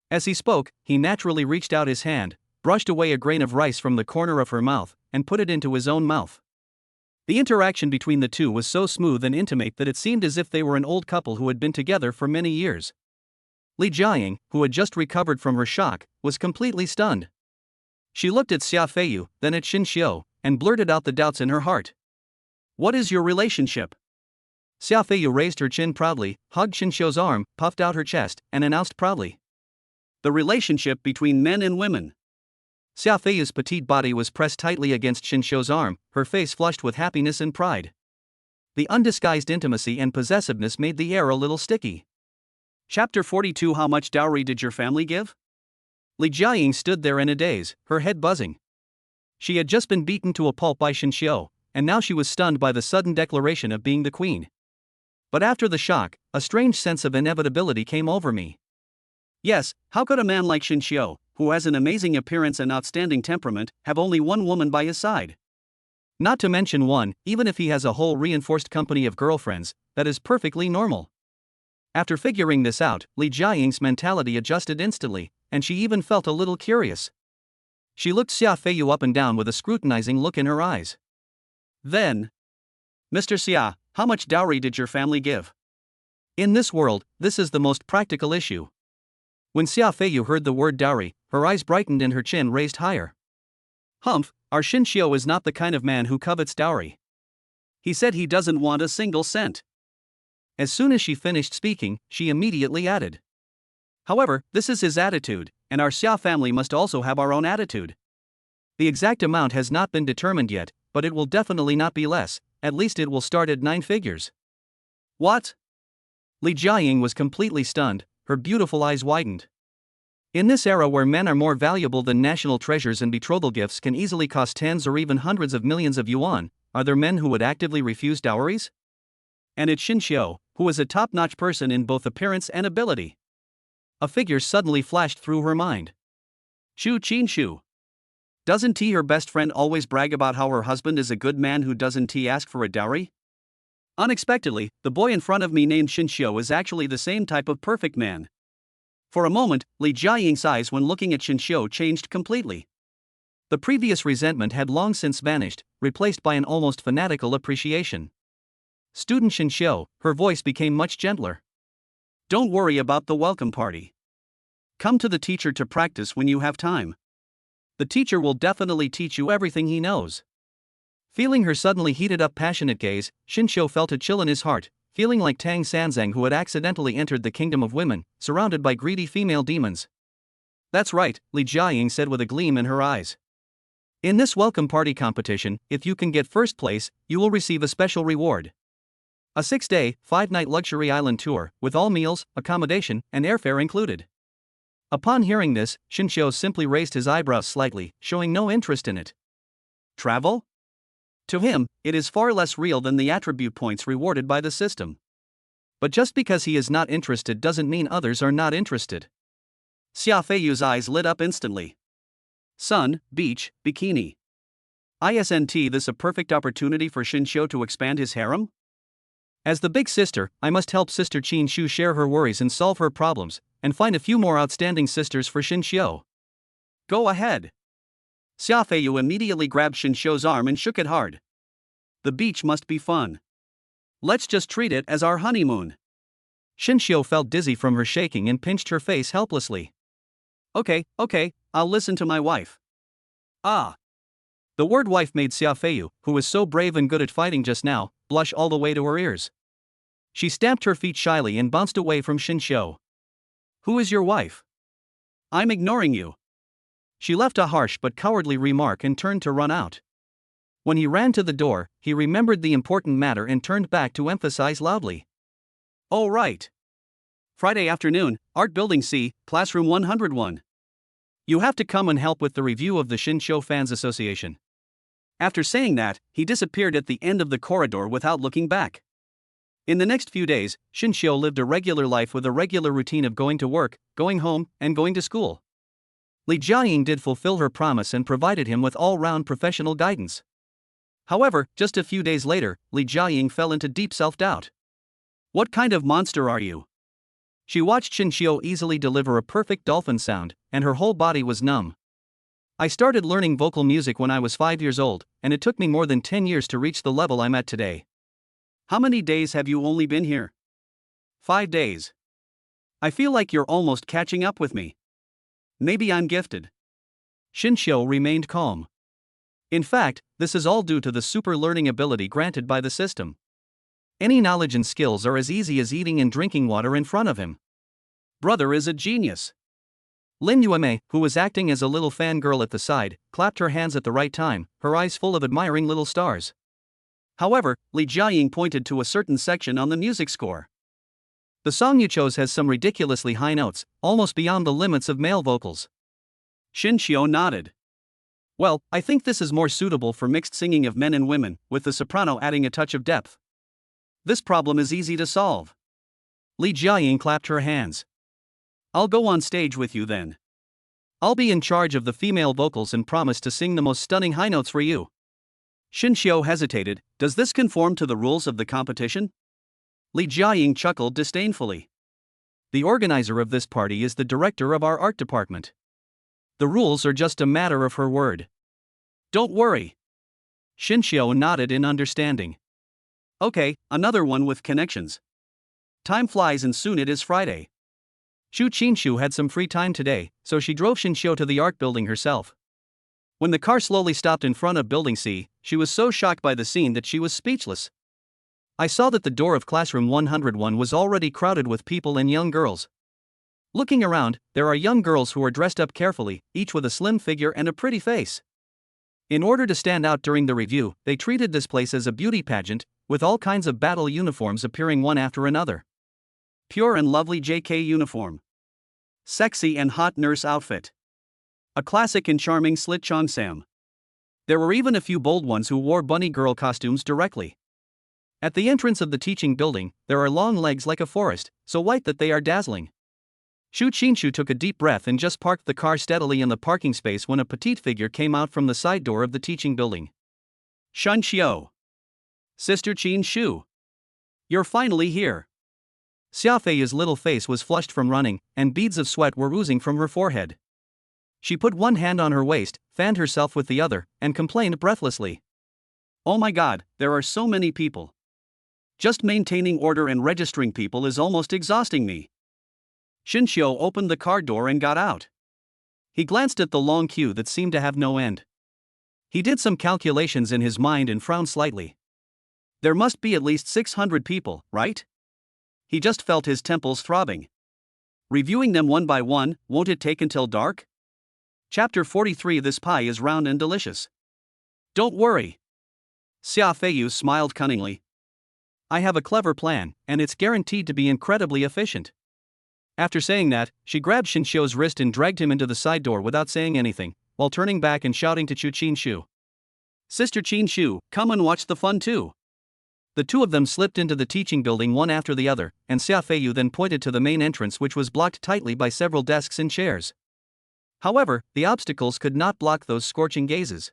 As he spoke, he naturally reached out his hand, brushed away a grain of rice from the corner of her mouth, and put it into his own mouth. The interaction between the two was so smooth and intimate that it seemed as if they were an old couple who had been together for many years. Li Jiaying, who had just recovered from her shock, was completely stunned. She looked at Xia Feiyu, then at Xinxiu, and blurted out the doubts in her heart. What is your relationship? Xia Feiyu raised her chin proudly, hugged Xinxiu's arm, puffed out her chest, and announced proudly. The relationship between men and women. Xia Feiyu's petite body was pressed tightly against Xinxiu's arm, her face flushed with happiness and pride. The undisguised intimacy and possessiveness made the air a little sticky. Chapter 42. How much dowry did your family give? Li Jiaying stood there in a daze, her head buzzing. She had just been beaten to a pulp by Xinxiu, and now she was stunned by the sudden declaration of being the queen. But after the shock, a strange sense of inevitability came over me. Yes, how could a man like Xinxiu, who has an amazing appearance and outstanding temperament, have only one woman by his side? Not to mention one, even if he has a whole reinforced company of girlfriends, that is perfectly normal. After figuring this out, Li Jiaying's mentality adjusted instantly, and she even felt a little curious. She looked Xia Feiyu up and down with a scrutinizing look in her eyes. Then, Mr. Xia, how much dowry did your family give? In this world, this is the most practical issue. When Xia Feiyu heard the word dowry, her eyes brightened and her chin raised higher. Humph, our Xinxiu is not the kind of man who covets dowry. He said he doesn't want a single cent. As soon as she finished speaking, she immediately added. However, this is his attitude, and our Xia family must also have our own attitude. The exact amount has not been determined yet, but it will definitely not be less, at least it will start at 9 figures. What? Li Jiaying was completely stunned, her beautiful eyes widened. In this era where men are more valuable than national treasures and betrothal gifts can easily cost tens or even hundreds of millions of yuan, are there men who would actively refuse dowries? And it's Xinxiu, who is a top-notch person in both appearance and ability. A figure suddenly flashed through her mind. Shu Qinshu. Doesn't her best friend always brag about how her husband is a good man who doesn't ask for a dowry? Unexpectedly, the boy in front of me named Xinxiu is actually the same type of perfect man. For a moment, Li Jiaying's eyes when looking at Xinxiu changed completely. The previous resentment had long since vanished, replaced by an almost fanatical appreciation. Student Xinxiu, her voice became much gentler. Don't worry about the welcome party. Come to the teacher to practice when you have time. The teacher will definitely teach you everything he knows. Feeling her suddenly heated up passionate gaze, Xinxiu felt a chill in his heart, feeling like Tang Sanzang who had accidentally entered the kingdom of women, surrounded by greedy female demons. That's right, Li Jiaying said with a gleam in her eyes. In this welcome party competition, if you can get first place, you will receive a special reward. A 6-day, 5-night luxury island tour, with all meals, accommodation, and airfare included. Upon hearing this, Xinxiu simply raised his eyebrows slightly, showing no interest in it. Travel? To him, it is far less real than the attribute points rewarded by the system. But just because he is not interested doesn't mean others are not interested. Xia Feiyu's eyes lit up instantly. Sun, beach, bikini. Isn't this a perfect opportunity for Xinxiu to expand his harem? As the big sister, I must help Sister Qin Shu share her worries and solve her problems, and find a few more outstanding sisters for Xinxiu. Go ahead. Xia Feiyu immediately grabbed Xinxiu's arm and shook it hard. The beach must be fun. Let's just treat it as our honeymoon. Xinxiu felt dizzy from her shaking and pinched her face helplessly. Okay, I'll listen to my wife. Ah. The word wife made Xia Feiyu, who was so brave and good at fighting just now, blush all the way to her ears. She stamped her feet shyly and bounced away from Xinxiu. Who is your wife? I'm ignoring you. She left a harsh but cowardly remark and turned to run out. When he ran to the door, he remembered the important matter and turned back to emphasize loudly. Oh right. Friday afternoon, Art Building C, Classroom 101. You have to come and help with the review of the Xinxiu Fans Association. After saying that, he disappeared at the end of the corridor without looking back. In the next few days, Xinxiu lived a regular life with a regular routine of going to work, going home, and going to school. Li Jiaying did fulfill her promise and provided him with all-round professional guidance. However, just a few days later, Li Jiaying fell into deep self-doubt. What kind of monster are you? She watched Xinxiu easily deliver a perfect dolphin sound, and her whole body was numb. I started learning vocal music when I was 5 years old, and it took me more than 10 years to reach the level I'm at today. How many days have you only been here? 5 days. I feel like you're almost catching up with me. Maybe I'm gifted. Xinxiu remained calm. In fact, this is all due to the super learning ability granted by the system. Any knowledge and skills are as easy as eating and drinking water in front of him. Brother is a genius. Lin Yuemei, who was acting as a little fangirl at the side, clapped her hands at the right time, her eyes full of admiring little stars. However, Li Jiaying pointed to a certain section on the music score. The song you chose has some ridiculously high notes, almost beyond the limits of male vocals. Xinxiu nodded. Well, I think this is more suitable for mixed singing of men and women, with the soprano adding a touch of depth. This problem is easy to solve. Li Jiaying clapped her hands. I'll go on stage with you then. I'll be in charge of the female vocals and promise to sing the most stunning high notes for you. Xinxiu hesitated. Does this conform to the rules of the competition? Li Jiaying chuckled disdainfully. The organizer of this party is the director of our art department. The rules are just a matter of her word. Don't worry. Xinxiu nodded in understanding. Okay, another one with connections. Time flies and soon it is Friday. Xu Qinshu had some free time today, so she drove Xinxiu to the art building herself. When the car slowly stopped in front of Building C, she was so shocked by the scene that she was speechless. I saw that the door of Classroom 101 was already crowded with people and young girls. Looking around, there are young girls who are dressed up carefully, each with a slim figure and a pretty face. In order to stand out during the review, they treated this place as a beauty pageant, with all kinds of battle uniforms appearing one after another. Pure and lovely JK uniform. Sexy and hot nurse outfit. A classic and charming slit cheongsam. There were even a few bold ones who wore bunny girl costumes directly. At the entrance of the teaching building, there are long legs like a forest, so white that they are dazzling. Xu Qinshu took a deep breath and just parked the car steadily in the parking space when a petite figure came out from the side door of the teaching building. Xinxiu. Sister Qin Shu. You're finally here. Xia Feiyu's little face was flushed from running, and beads of sweat were oozing from her forehead. She put one hand on her waist, fanned herself with the other, and complained breathlessly. Oh my god, there are so many people. Just maintaining order and registering people is almost exhausting me. Xinxiu opened the car door and got out. He glanced at the long queue that seemed to have no end. He did some calculations in his mind and frowned slightly. There must be at least 600 people, right? He just felt his temples throbbing. Reviewing them one by one, won't it take until dark? Chapter 43. This pie is round and delicious. Don't worry. Xia Feiyu smiled cunningly. I have a clever plan, and it's guaranteed to be incredibly efficient. After saying that, she grabbed Xinxiu's wrist and dragged him into the side door without saying anything, while turning back and shouting to Qinshu. Sister Qinshu, come and watch the fun too. The two of them slipped into the teaching building one after the other, and Xia Feiyu then pointed to the main entrance, which was blocked tightly by several desks and chairs. However, the obstacles could not block those scorching gazes.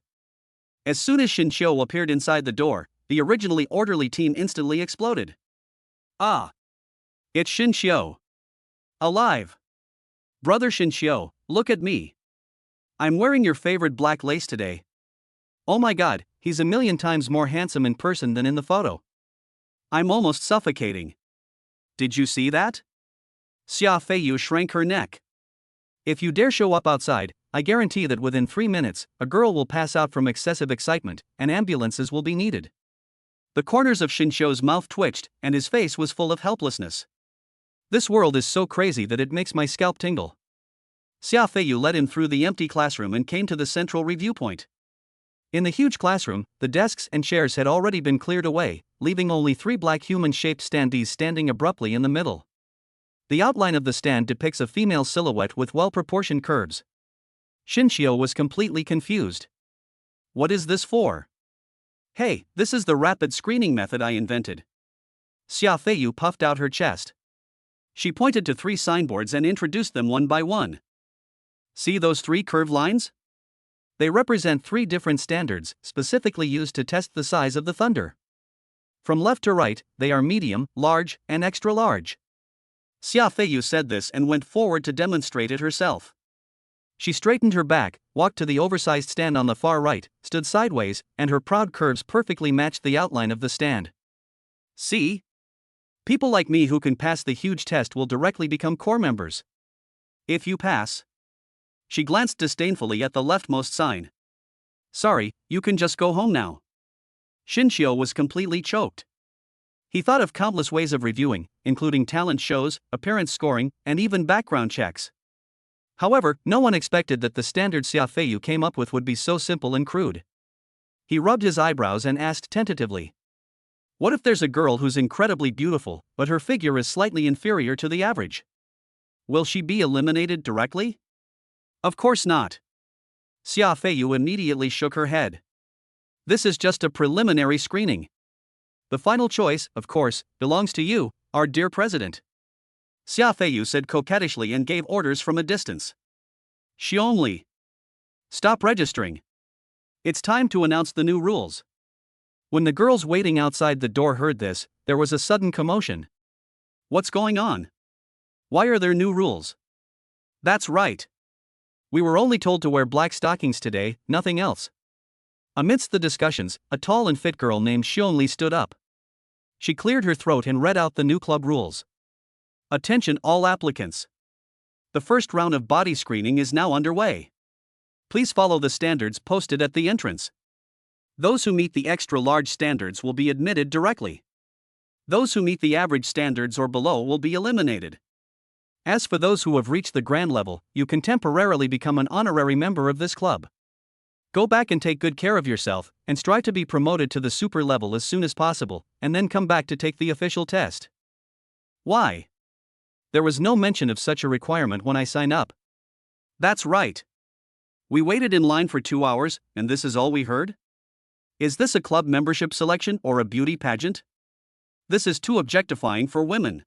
As soon as Xinxiu appeared inside the door, the originally orderly team instantly exploded. Ah! It's Xinxiu. Alive! Brother Xinxiu, look at me. I'm wearing your favorite black lace today. Oh my god, he's a million times more handsome in person than in the photo. I'm almost suffocating. Did you see that? Xia Feiyu shrank her neck. If you dare show up outside, I guarantee that within 3 minutes, a girl will pass out from excessive excitement, and ambulances will be needed. The corners of Xinxiu's mouth twitched, and his face was full of helplessness. This world is so crazy that it makes my scalp tingle. Xia Feiyu led him through the empty classroom and came to the central review point. In the huge classroom, the desks and chairs had already been cleared away, leaving only 3 black human-shaped standees standing abruptly in the middle. The outline of the stand depicts a female silhouette with well-proportioned curves. Xinxiu was completely confused. What is this for? Hey, this is the rapid screening method I invented. Xia Feiyu puffed out her chest. She pointed to 3 signboards and introduced them one by one. See those 3 curved lines? They represent 3 different standards, specifically used to test the size of the thunder. From left to right, they are medium, large, and extra large. Xia Feiyu said this and went forward to demonstrate it herself. She straightened her back, walked to the oversized stand on the far right, stood sideways, and her proud curves perfectly matched the outline of the stand. See? People like me who can pass the huge test will directly become core members. If you pass. She glanced disdainfully at the leftmost sign. Sorry, you can just go home now. Xinxiu was completely choked. He thought of countless ways of reviewing, including talent shows, appearance scoring, and even background checks. However, no one expected that the standard Xia Feiyu came up with would be so simple and crude. He rubbed his eyebrows and asked tentatively. What if there's a girl who's incredibly beautiful, but her figure is slightly inferior to the average? Will she be eliminated directly? Of course not. Xia Feiyu immediately shook her head. This is just a preliminary screening. The final choice, of course, belongs to you, our dear president. Xia Feiyu said coquettishly and gave orders from a distance. Xiongli. Stop registering. It's time to announce the new rules. When the girls waiting outside the door heard this, there was a sudden commotion. What's going on? Why are there new rules? That's right. We were only told to wear black stockings today, nothing else. Amidst the discussions, a tall and fit girl named Xiongli stood up. She cleared her throat and read out the new club rules. Attention all applicants. The first round of body screening is now underway. Please follow the standards posted at the entrance. Those who meet the extra-large standards will be admitted directly. Those who meet the average standards or below will be eliminated. As for those who have reached the grand level, you can temporarily become an honorary member of this club. Go back and take good care of yourself, and strive to be promoted to the super level as soon as possible, and then come back to take the official test. Why? There was no mention of such a requirement when I signed up. That's right. We waited in line for 2 hours, and this is all we heard? Is this a club membership selection or a beauty pageant? This is too objectifying for women.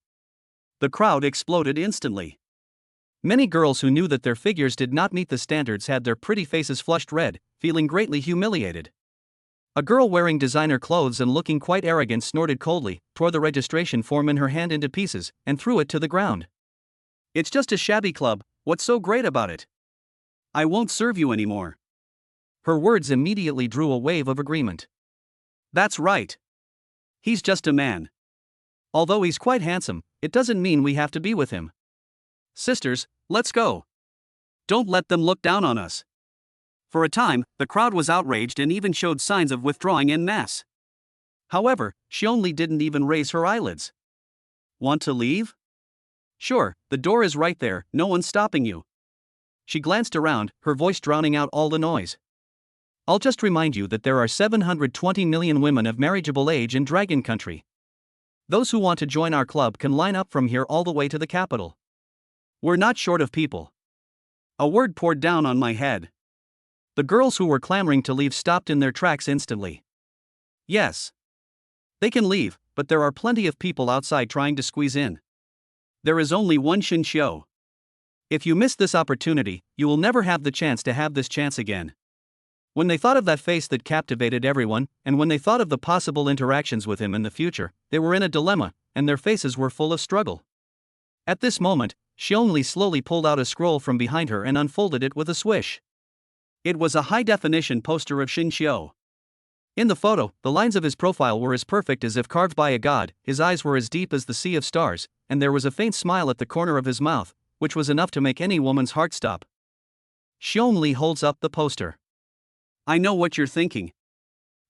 The crowd exploded instantly. Many girls who knew that their figures did not meet the standards had their pretty faces flushed red, feeling greatly humiliated. A girl wearing designer clothes and looking quite arrogant snorted coldly, tore the registration form in her hand into pieces, and threw it to the ground. It's just a shabby club, what's so great about it? I won't serve you anymore. Her words immediately drew a wave of agreement. That's right. He's just a man. Although he's quite handsome, it doesn't mean we have to be with him. Sisters, let's go. Don't let them look down on us. For a time, the crowd was outraged and even showed signs of withdrawing en masse. However, Xiongli didn't even raise her eyelids. Want to leave? Sure, the door is right there, no one's stopping you. She glanced around, her voice drowning out all the noise. I'll just remind you that there are 720 million women of marriageable age in Dragon Country. Those who want to join our club can line up from here all the way to the capital. We're not short of people. A word poured down on my head. The girls who were clamoring to leave stopped in their tracks instantly. Yes. They can leave, but there are plenty of people outside trying to squeeze in. There is only one Shinshio. If you miss this opportunity, you will never have the chance to have this chance again. When they thought of that face that captivated everyone, and when they thought of the possible interactions with him in the future, they were in a dilemma, and their faces were full of struggle. At this moment, Xiongli slowly pulled out a scroll from behind her and unfolded it with a swish. It was a high-definition poster of Shinshio. In the photo, the lines of his profile were as perfect as if carved by a god, his eyes were as deep as the sea of stars, and there was a faint smile at the corner of his mouth, which was enough to make any woman's heart stop. Xiongli holds up the poster. I know what you're thinking.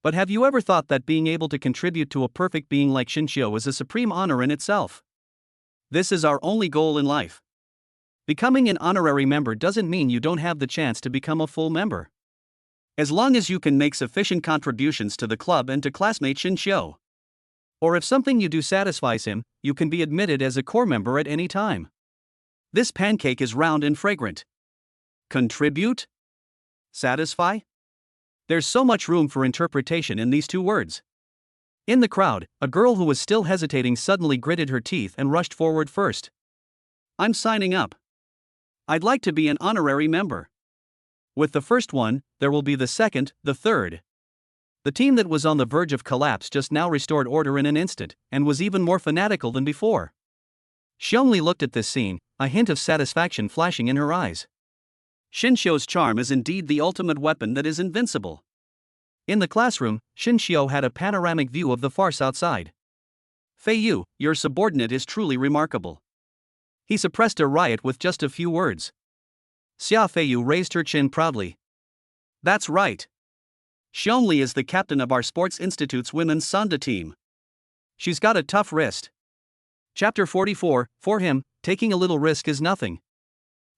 But have you ever thought that being able to contribute to a perfect being like Shinshio is a supreme honor in itself? This is our only goal in life. Becoming an honorary member doesn't mean you don't have the chance to become a full member. As long as you can make sufficient contributions to the club and to classmate Shinshio. Or if something you do satisfies him, you can be admitted as a core member at any time. This pancake is round and fragrant. Contribute? Satisfy? There's so much room for interpretation in these two words. In the crowd, a girl who was still hesitating suddenly gritted her teeth and rushed forward first. I'm signing up. I'd like to be an honorary member. With the first one, there will be the second, the third. The team that was on the verge of collapse just now restored order in an instant, and was even more fanatical than before. Xiongli looked at this scene, a hint of satisfaction flashing in her eyes. Shinshio's charm is indeed the ultimate weapon that is invincible. In the classroom, Shinshio had a panoramic view of the farce outside. Fei Yu, your subordinate is truly remarkable. He suppressed a riot with just a few words. Xia Feiyu raised her chin proudly. That's right. Xiongli is the captain of our Sports Institute's women's Sanda team. She's got a tough wrist. Chapter 44, for him, taking a little risk is nothing.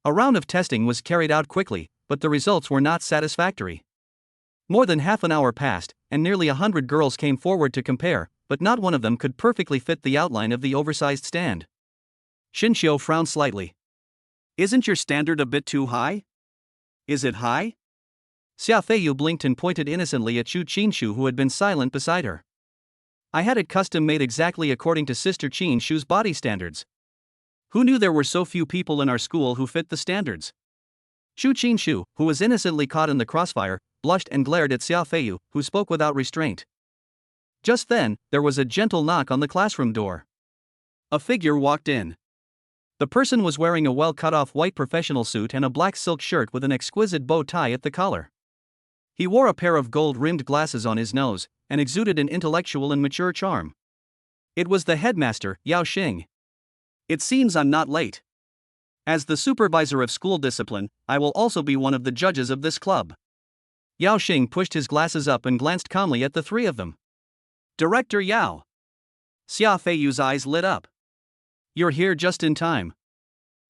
A round of testing was carried out quickly, but the results were not satisfactory. More than half an hour passed, and nearly 100 girls came forward to compare, but not one of them could perfectly fit the outline of the oversized stand. Shinshio frowned slightly. Isn't your standard a bit too high? Is it high? Xia Feiyu blinked and pointed innocently at Xu Qinshu, who had been silent beside her. I had it custom made exactly according to Sister Qinshu's body standards. Who knew there were so few people in our school who fit the standards? Xu Qinshu, who was innocently caught in the crossfire, blushed and glared at Xia Feiyu, who spoke without restraint. Just then, there was a gentle knock on the classroom door. A figure walked in. The person was wearing a well-cut-off white professional suit and a black silk shirt with an exquisite bow tie at the collar. He wore a pair of gold-rimmed glasses on his nose, and exuded an intellectual and mature charm. It was the headmaster, Yao Xing. It seems I'm not late. As the supervisor of school discipline, I will also be one of the judges of this club. Yao Xing pushed his glasses up and glanced calmly at the three of them. Director Yao. Xia Feiyu's eyes lit up. You're here just in time.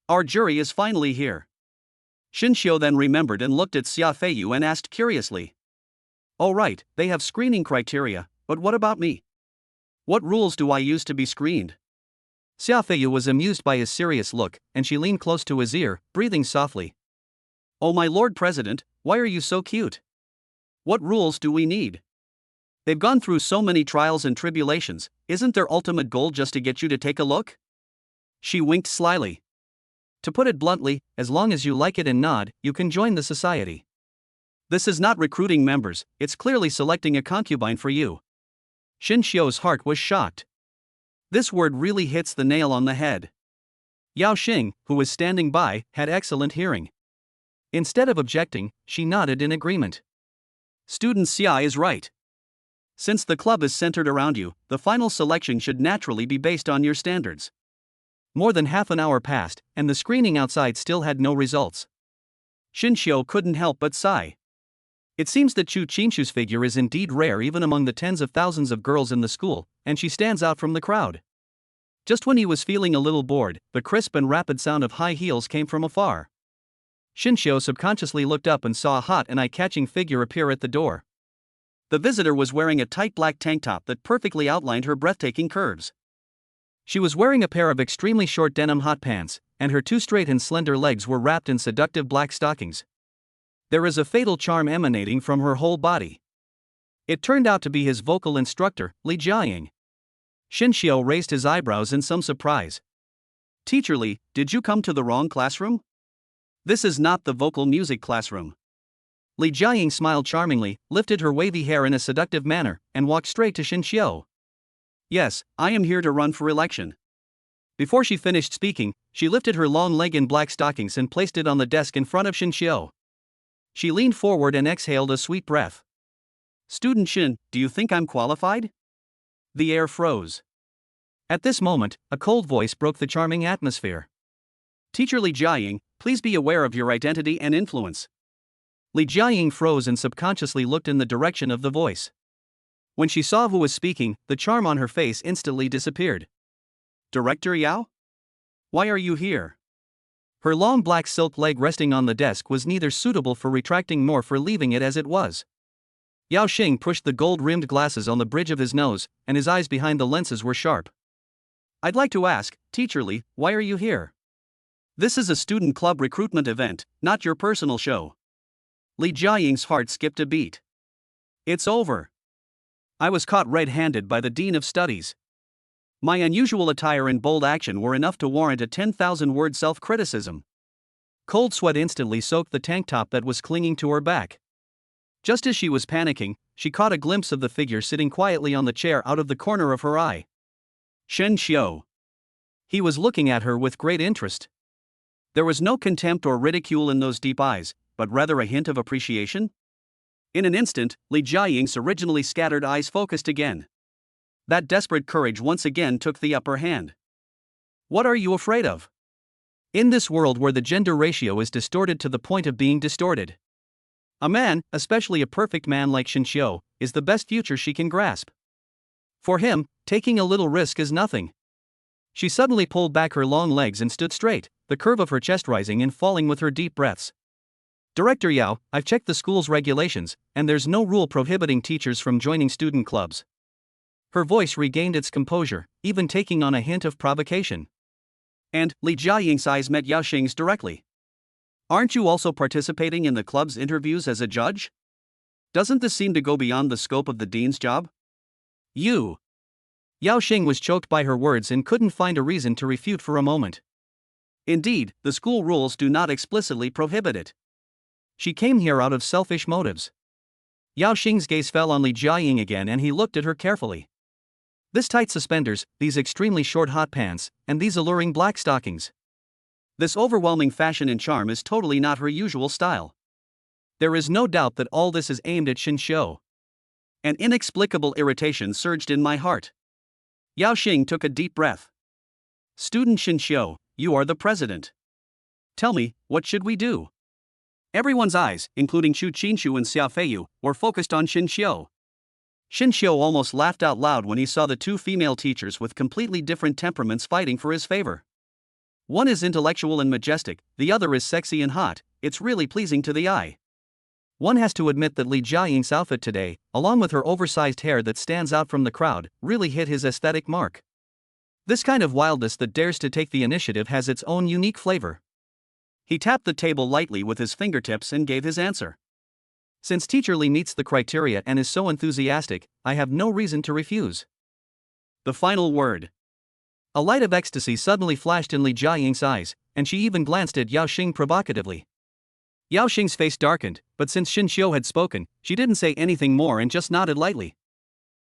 Our jury is finally here. Shinshio then remembered and looked at Xia Feiyu and asked curiously. Oh right, they have screening criteria, but what about me? What rules do I use to be screened? Xia Feiyu was amused by his serious look, and she leaned close to his ear, breathing softly. Oh my Lord President, why are you so cute? What rules do we need? They've gone through so many trials and tribulations, isn't their ultimate goal just to get you to take a look? She winked slyly. To put it bluntly, as long as you like it and nod, you can join the society. This is not recruiting members, it's clearly selecting a concubine for you. Shinshio's heart was shocked. This word really hits the nail on the head. Yao Xing, who was standing by, had excellent hearing. Instead of objecting, she nodded in agreement. Student Xia is right. Since the club is centered around you, the final selection should naturally be based on your standards. More than half an hour passed, and the screening outside still had no results. Shinshio couldn't help but sigh. It seems that Xu Qinshu's figure is indeed rare even among the tens of thousands of girls in the school, and she stands out from the crowd. Just when he was feeling a little bored, the crisp and rapid sound of high heels came from afar. Shinshio subconsciously looked up and saw a hot and eye-catching figure appear at the door. The visitor was wearing a tight black tank top that perfectly outlined her breathtaking curves. She was wearing a pair of extremely short denim hot pants, and her two straight and slender legs were wrapped in seductive black stockings. There is a fatal charm emanating from her whole body. It turned out to be his vocal instructor, Li Jiaying. Shinshio raised his eyebrows in some surprise. "Teacher Li, did you come to the wrong classroom? This is not the vocal music classroom." Li Jiaying smiled charmingly, lifted her wavy hair in a seductive manner, and walked straight to Shinshio. "Yes, I am here to run for election." Before she finished speaking, she lifted her long leg in black stockings and placed it on the desk in front of Shinshio. She leaned forward and exhaled a sweet breath. "Student Shin, do you think I'm qualified?" The air froze. At this moment, a cold voice broke the charming atmosphere. "Teacher Li Jiaying, please be aware of your identity and influence." Li Jiaying froze and subconsciously looked in the direction of the voice. When she saw who was speaking, the charm on her face instantly disappeared. "Director Yao? Why are you here?" Her long black silk leg resting on the desk was neither suitable for retracting nor for leaving it as it was. Yao Xing pushed the gold-rimmed glasses on the bridge of his nose, and his eyes behind the lenses were sharp. "I'd like to ask, Teacher Li, why are you here? This is a student club recruitment event, not your personal show." Li Jiaying's heart skipped a beat. "It's over. I was caught red-handed by the Dean of Studies. My unusual attire and bold action were enough to warrant a 10,000-word self-criticism." Cold sweat instantly soaked the tank top that was clinging to her back. Just as she was panicking, she caught a glimpse of the figure sitting quietly on the chair out of the corner of her eye. Shen Xiao. He was looking at her with great interest. There was no contempt or ridicule in those deep eyes, but rather a hint of appreciation. In an instant, Li Jiaying's originally scattered eyes focused again. That desperate courage once again took the upper hand. "What are you afraid of?" In this world where the gender ratio is distorted to the point of being distorted, a man, especially a perfect man like Shinshio, is the best future she can grasp. For him, taking a little risk is nothing. She suddenly pulled back her long legs and stood straight, the curve of her chest rising and falling with her deep breaths. "Director Yao, I've checked the school's regulations, and there's no rule prohibiting teachers from joining student clubs." Her voice regained its composure, even taking on a hint of provocation. And Li Jiaying's eyes met Yao Xing's directly. "Aren't you also participating in the club's interviews as a judge? Doesn't this seem to go beyond the scope of the dean's job?" "You." Yao Xing was choked by her words and couldn't find a reason to refute for a moment. Indeed, the school rules do not explicitly prohibit it. She came here out of selfish motives. Yao Xing's gaze fell on Li Jiaying again and he looked at her carefully. This tight suspenders, these extremely short hot pants, and these alluring black stockings. This overwhelming fashion and charm is totally not her usual style. There is no doubt that all this is aimed at Shinshio. An inexplicable irritation surged in my heart. Yao Xing took a deep breath. "Student Shinshio, you are the president. Tell me, what should we do?" Everyone's eyes, including Xu Qinshu and Xia Feiyu, were focused on Shinshio. Shinshio almost laughed out loud when he saw the two female teachers with completely different temperaments fighting for his favor. One is intellectual and majestic, the other is sexy and hot. It's really pleasing to the eye. One has to admit that Li Jiaying's outfit today, along with her oversized hair that stands out from the crowd, really hit his aesthetic mark. This kind of wildness that dares to take the initiative has its own unique flavor. He tapped the table lightly with his fingertips and gave his answer. "Since Teacher Li meets the criteria and is so enthusiastic, I have no reason to refuse." The final word. A light of ecstasy suddenly flashed in Li Jiaying's eyes, and she even glanced at Yao Xing provocatively. Yao Xing's face darkened, but since Shinshio had spoken, she didn't say anything more and just nodded lightly.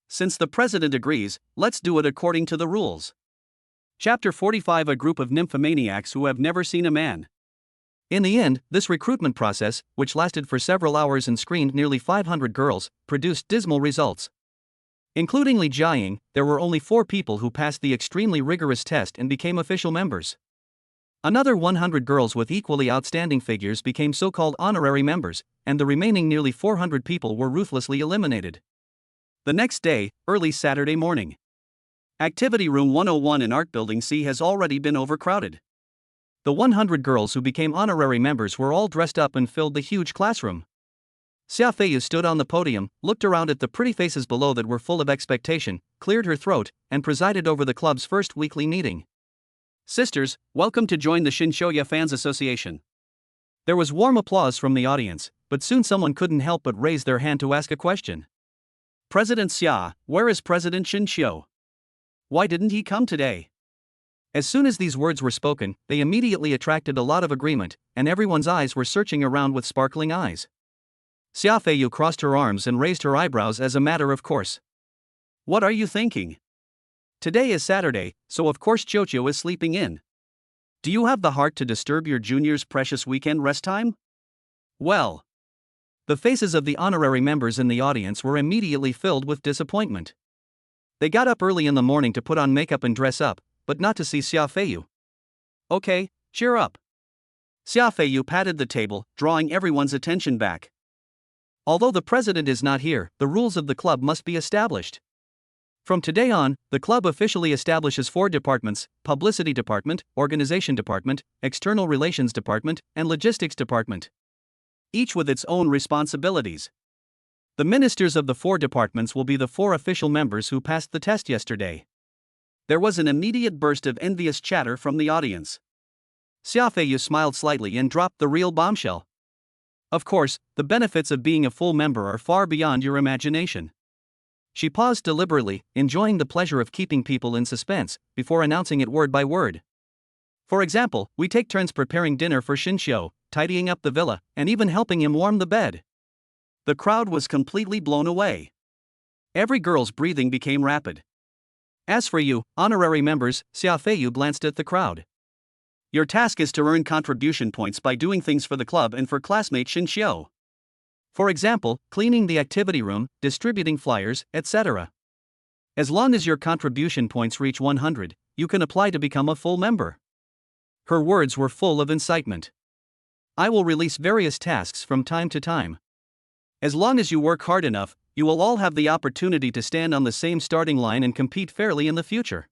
"Since the president agrees, let's do it according to the rules." Chapter 45. A group of nymphomaniacs who have never seen a man. In the end, this recruitment process, which lasted for several hours and screened nearly 500 girls, produced dismal results. Including Li Jiaying, there were only 4 people who passed the extremely rigorous test and became official members. Another 100 girls with equally outstanding figures became so-called honorary members, and the remaining nearly 400 people were ruthlessly eliminated. The next day, early Saturday morning. Activity Room 101 in Art Building C has already been overcrowded. The 100 girls who became honorary members were all dressed up and filled the huge classroom. Xia Feiyu stood on the podium, looked around at the pretty faces below that were full of expectation, cleared her throat, and presided over the club's first weekly meeting. Sisters, welcome to join the Shinshoya Fans Association. There was warm applause from the audience, but soon someone couldn't help but raise their hand to ask a question. President Xia, where is President Shinshio? Why didn't he come today? As soon as these words were spoken, they immediately attracted a lot of agreement, and everyone's eyes were searching around with sparkling eyes. Xia Feiyu crossed her arms and raised her eyebrows as a matter of course. What are you thinking? Today is Saturday, so of course Chocho is sleeping in. Do you have the heart to disturb your junior's precious weekend rest time? Well. The faces of the honorary members in the audience were immediately filled with disappointment. They got up early in the morning to put on makeup and dress up, but not to see Xia Feiyu. Okay, cheer up. Xia Feiyu patted the table, drawing everyone's attention back. Although the president is not here, the rules of the club must be established. From today on, the club officially establishes 4 departments: Publicity Department, Organization Department, External Relations Department, and Logistics Department. Each with its own responsibilities. The ministers of the 4 departments will be the 4 official members who passed the test yesterday. There was an immediate burst of envious chatter from the audience. Xia Feiyu smiled slightly and dropped the real bombshell. Of course, the benefits of being a full member are far beyond your imagination. She paused deliberately, enjoying the pleasure of keeping people in suspense, before announcing it word by word. For example, we take turns preparing dinner for Shinshio, tidying up the villa, and even helping him warm the bed. The crowd was completely blown away. Every girl's breathing became rapid. As for you, honorary members, Xia Feiyu glanced at the crowd. Your task is to earn contribution points by doing things for the club and for classmate Shinshio. For example, cleaning the activity room, distributing flyers, etc. As long as your contribution points reach 100, you can apply to become a full member. Her words were full of incitement. I will release various tasks from time to time. As long as you work hard enough, you will all have the opportunity to stand on the same starting line and compete fairly in the future.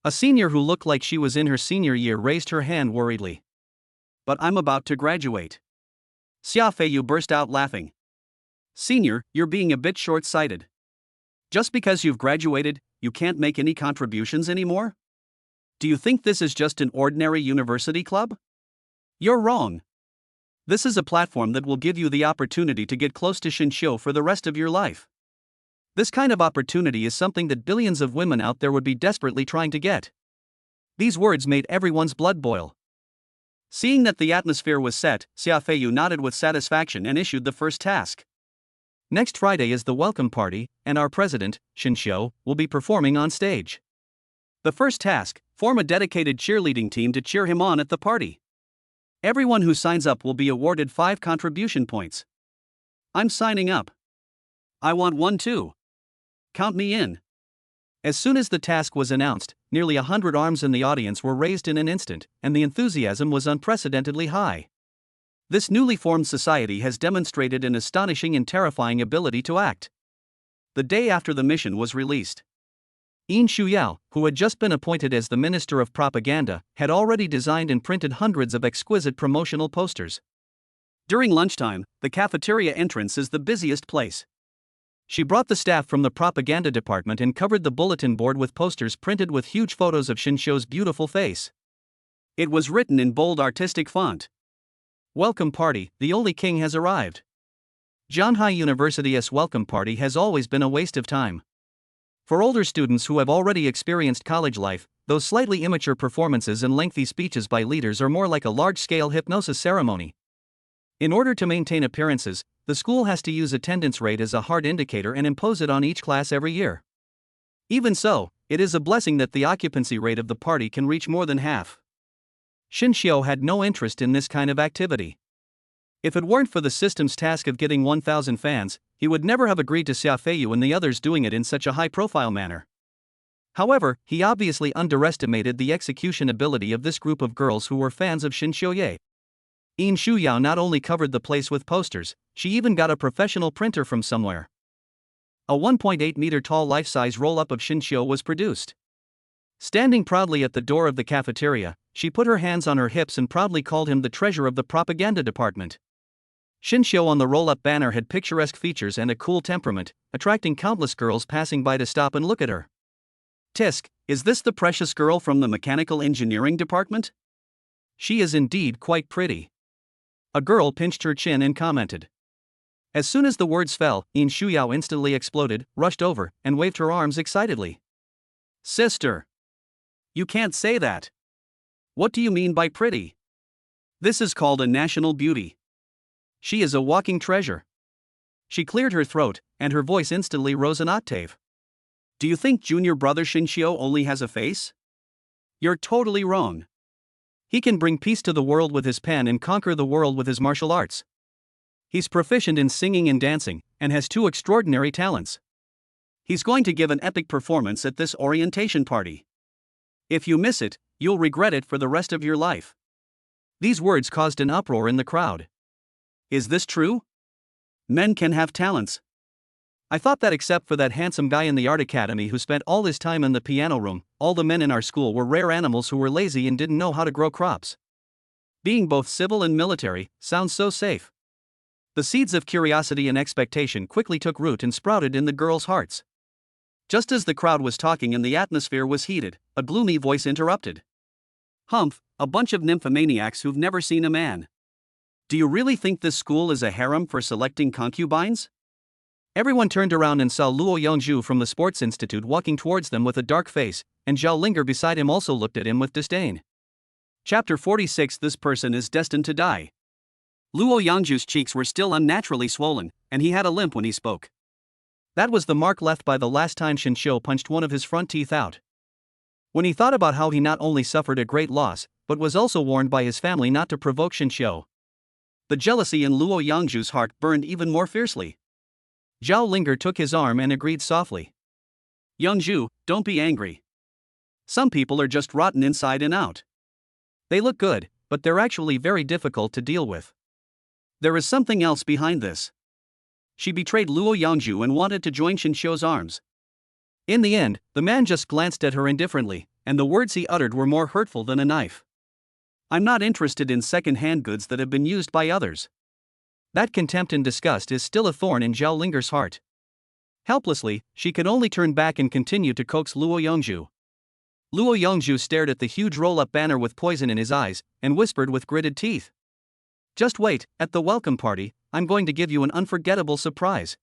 A senior who looked like she was in her senior year raised her hand worriedly. But I'm about to graduate. Xia Feiyu burst out laughing. Senior, you're being a bit short-sighted. Just because you've graduated, you can't make any contributions anymore? Do you think this is just an ordinary university club? You're wrong. This is a platform that will give you the opportunity to get close to Shinshio for the rest of your life. This kind of opportunity is something that billions of women out there would be desperately trying to get. These words made everyone's blood boil. Seeing that the atmosphere was set, Xia Feiyu nodded with satisfaction and issued the first task. Next Friday is the welcome party, and our president, Shinshio, will be performing on stage. The first task: form a dedicated cheerleading team to cheer him on at the party. Everyone who signs up will be awarded 5 contribution points. I'm signing up. I want one too. Count me in. As soon as the task was announced, nearly 100 arms in the audience were raised in an instant, and the enthusiasm was unprecedentedly high. This newly formed society has demonstrated an astonishing and terrifying ability to act. The day after the mission was released, Yin Shuyao, who had just been appointed as the Minister of Propaganda, had already designed and printed hundreds of exquisite promotional posters. During lunchtime, the cafeteria entrance is the busiest place. She brought the staff from the propaganda department and covered the bulletin board with posters printed with huge photos of Shinshio's beautiful face. It was written in bold artistic font. Welcome party, the only king has arrived. Zhanghai University's welcome party has always been a waste of time. For older students who have already experienced college life, those slightly immature performances and lengthy speeches by leaders are more like a large-scale hypnosis ceremony. In order to maintain appearances, the school has to use attendance rate as a hard indicator and impose it on each class every year. Even so, it is a blessing that the occupancy rate of the party can reach more than half. Shinshio had no interest in this kind of activity. If it weren't for the system's task of getting 1,000 fans, he would never have agreed to Xia Feiyu and the others doing it in such a high-profile manner. However, he obviously underestimated the execution ability of this group of girls who were fans of Shinshio. Yin Shuyao not only covered the place with posters, she even got a professional printer from somewhere. A 1.8-meter tall life-size roll-up of Shinshio was produced. Standing proudly at the door of the cafeteria, she put her hands on her hips and proudly called him the treasure of the propaganda department. Shinshio on the roll-up banner had picturesque features and a cool temperament, attracting countless girls passing by to stop and look at her. Tisk, is this the precious girl from the mechanical engineering department? She is indeed quite pretty. A girl pinched her chin and commented. As soon as the words fell, Yin Shuyao instantly exploded, rushed over, and waved her arms excitedly. Sister! You can't say that. What do you mean by pretty? This is called a national beauty. She is a walking treasure. She cleared her throat, and her voice instantly rose an octave. Do you think junior brother Shinshio only has a face? You're totally wrong. He can bring peace to the world with his pen and conquer the world with his martial arts. He's proficient in singing and dancing, and has 2 extraordinary talents. He's going to give an epic performance at this orientation party. If you miss it, you'll regret it for the rest of your life. These words caused an uproar in the crowd. Is this true? Men can have talents. I thought that except for that handsome guy in the art academy who spent all his time in the piano room, all the men in our school were rare animals who were lazy and didn't know how to grow crops. Being both civil and military sounds so safe. The seeds of curiosity and expectation quickly took root and sprouted in the girls' hearts. Just as the crowd was talking and the atmosphere was heated, a gloomy voice interrupted. Humph, a bunch of nymphomaniacs who've never seen a man. Do you really think this school is a harem for selecting concubines? Everyone turned around and saw Luo Yongzhu from the Sports Institute walking towards them with a dark face, and Zhao Linger beside him also looked at him with disdain. Chapter 46. This person is destined to die. Luo Yongzhu's cheeks were still unnaturally swollen, and he had a limp when he spoke. That was the mark left by the last time Shinshio punched one of his front teeth out. When he thought about how he not only suffered a great loss, but was also warned by his family not to provoke Shinshio, the jealousy in Luo Yongzhu's heart burned even more fiercely. Zhao Linger took his arm and agreed softly. Yongzhu, don't be angry. Some people are just rotten inside and out. They look good, but they're actually very difficult to deal with. There is something else behind this. She betrayed Luo Yongzhu and wanted to join Shinshio's arms. In the end, the man just glanced at her indifferently, and the words he uttered were more hurtful than a knife. I'm not interested in second-hand goods that have been used by others. That contempt and disgust is still a thorn in Zhao Linger's heart. Helplessly, she could only turn back and continue to coax Luo Yongzhu. Luo Yongzhu stared at the huge roll-up banner with poison in his eyes, and whispered with gritted teeth. Just wait, at the welcome party, I'm going to give you an unforgettable surprise.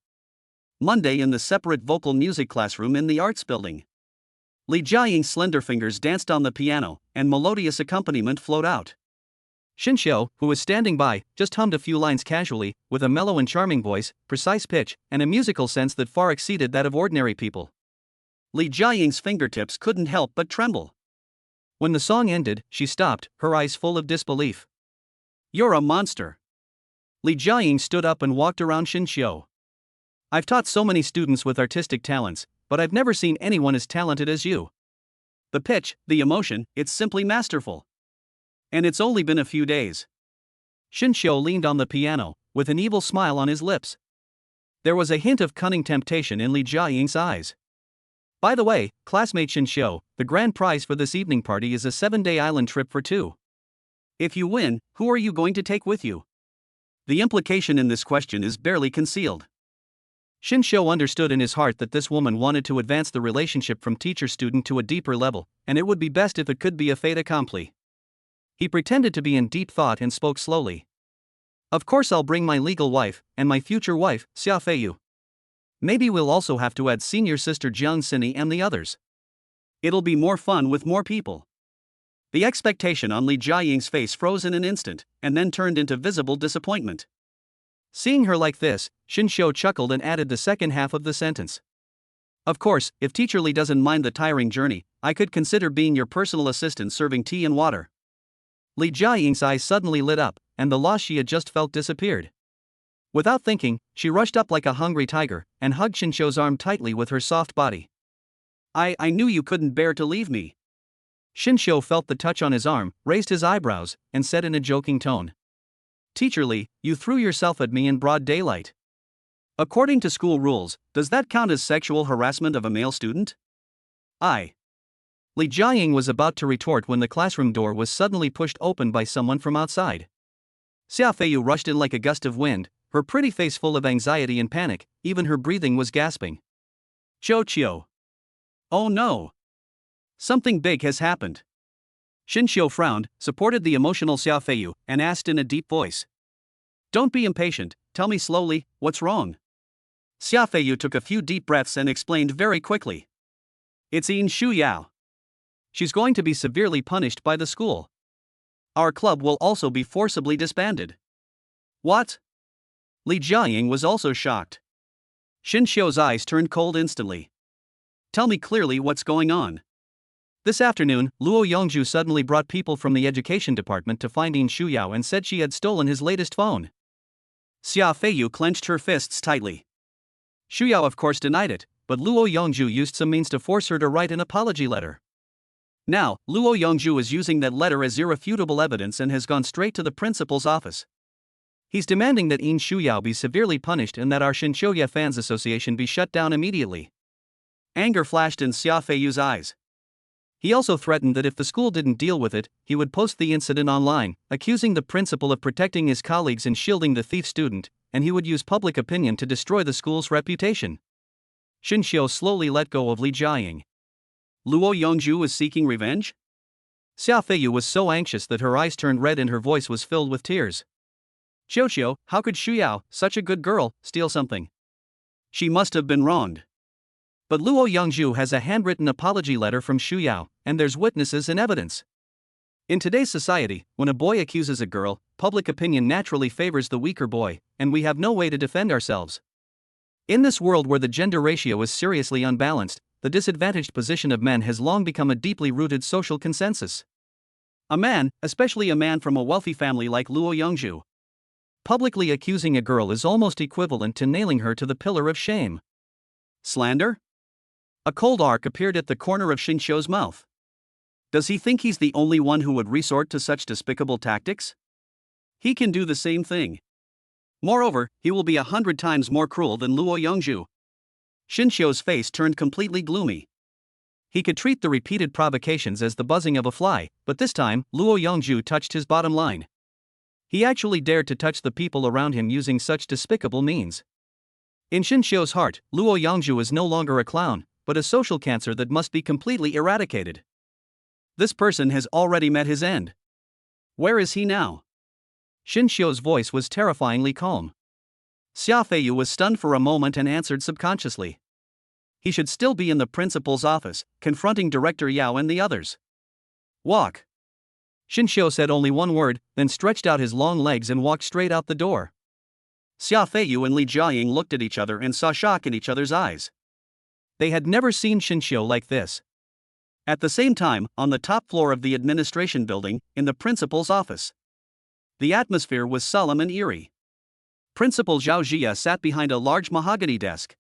Monday in the separate vocal music classroom in the arts building. Li Jiaying's slender fingers danced on the piano, and melodious accompaniment flowed out. Shinshio, who was standing by, just hummed a few lines casually, with a mellow and charming voice, precise pitch, and a musical sense that far exceeded that of ordinary people. Li Jiaying's fingertips couldn't help but tremble. When the song ended, she stopped, her eyes full of disbelief. You're a monster. Li Jiaying stood up and walked around Shinshio. I've taught so many students with artistic talents, but I've never seen anyone as talented as you. The pitch, the emotion, it's simply masterful. And it's only been a few days. Shinshio leaned on the piano, with an evil smile on his lips. There was a hint of cunning temptation in Li Jiaying's eyes. By the way, classmate Shinshio, the grand prize for this evening party is a 7-day island trip for 2. If you win, who are you going to take with you? The implication in this question is barely concealed. Shinshio understood in his heart that this woman wanted to advance the relationship from teacher-student to a deeper level, and it would be best if it could be a fait accompli. He pretended to be in deep thought and spoke slowly. Of course I'll bring my legal wife, and my future wife, Xia Feiyu. Maybe we'll also have to add senior sister Jiang Xinyi and the others. It'll be more fun with more people. The expectation on Li Jiaying's face froze in an instant, and then turned into visible disappointment. Seeing her like this, Shinshio chuckled and added the second half of the sentence. Of course, if Teacher Li doesn't mind the tiring journey, I could consider being your personal assistant serving tea and water. Li Jiaying's eyes suddenly lit up, and the loss she had just felt disappeared. Without thinking, she rushed up like a hungry tiger, and hugged Shinshio's arm tightly with her soft body. I knew you couldn't bear to leave me. Shinshio felt the touch on his arm, raised his eyebrows, and said in a joking tone. Teacher Li, you threw yourself at me in broad daylight. According to school rules, does that count as sexual harassment of a male student? Li Jiaying was about to retort when the classroom door was suddenly pushed open by someone from outside. Xia Feiyu rushed in like a gust of wind, her pretty face full of anxiety and panic, even her breathing was gasping. Zhou Qiu. Oh no! Something big has happened. Xin Xiu frowned, supported the emotional Xia Feiyu, and asked in a deep voice. Don't be impatient, tell me slowly, what's wrong? Xia Feiyu took a few deep breaths and explained very quickly. It's Yin Shu Yao. She's going to be severely punished by the school. Our club will also be forcibly disbanded. What? Li Jiaying was also shocked. Xin Xiu's eyes turned cold instantly. Tell me clearly what's going on. This afternoon, Luo Yongzhu suddenly brought people from the education department to find Yin Shu Yao and said she had stolen his latest phone. Xia Feiyu clenched her fists tightly. Shu Yao of course denied it, but Luo Yongzhu used some means to force her to write an apology letter. Now, Luo Yongzhu is using that letter as irrefutable evidence and has gone straight to the principal's office. He's demanding that Yin Shu Yao be severely punished and that our Shinshouya Fans Association be shut down immediately. Anger flashed in Xia Feiyu's eyes. He also threatened that if the school didn't deal with it, he would post the incident online, accusing the principal of protecting his colleagues and shielding the thief student, and he would use public opinion to destroy the school's reputation. Xin Xiu slowly let go of Li Jiaying. Luo Yongzhu is seeking revenge? Xia Feiyu was so anxious that her eyes turned red and her voice was filled with tears. Xiu, how could Shu Yao, such a good girl, steal something? She must have been wronged. But Luo Yongzhu has a handwritten apology letter from Shu Yao, and there's witnesses and evidence. In today's society, when a boy accuses a girl, public opinion naturally favors the weaker boy, and we have no way to defend ourselves. In this world where the gender ratio is seriously unbalanced, the disadvantaged position of men has long become a deeply rooted social consensus. A man, especially a man from a wealthy family like Luo Yongzhu, publicly accusing a girl is almost equivalent to nailing her to the pillar of shame. Slander? A cold arc appeared at the corner of Xin Xiu's mouth. Does he think he's the only one who would resort to such despicable tactics? He can do the same thing. Moreover, he will be 100 times more cruel than Luo Yongzhu. Xin Xiu's face turned completely gloomy. He could treat the repeated provocations as the buzzing of a fly, but this time, Luo Yongzhu touched his bottom line. He actually dared to touch the people around him using such despicable means. In Xin Xiu's heart, Luo Yongzhu is no longer a clown, but a social cancer that must be completely eradicated. This person has already met his end. Where is he now? Xin Xiu's voice was terrifyingly calm. Xia Feiyu was stunned for a moment and answered subconsciously. He should still be in the principal's office, confronting Director Yao and the others. Walk. Xin Xiu said only one word, then stretched out his long legs and walked straight out the door. Xia Feiyu and Li Jiaying looked at each other and saw shock in each other's eyes. They had never seen Xin Xiu like this. At the same time, on the top floor of the administration building, in the principal's office, the atmosphere was solemn and eerie. Principal Zhao Jia sat behind a large mahogany desk.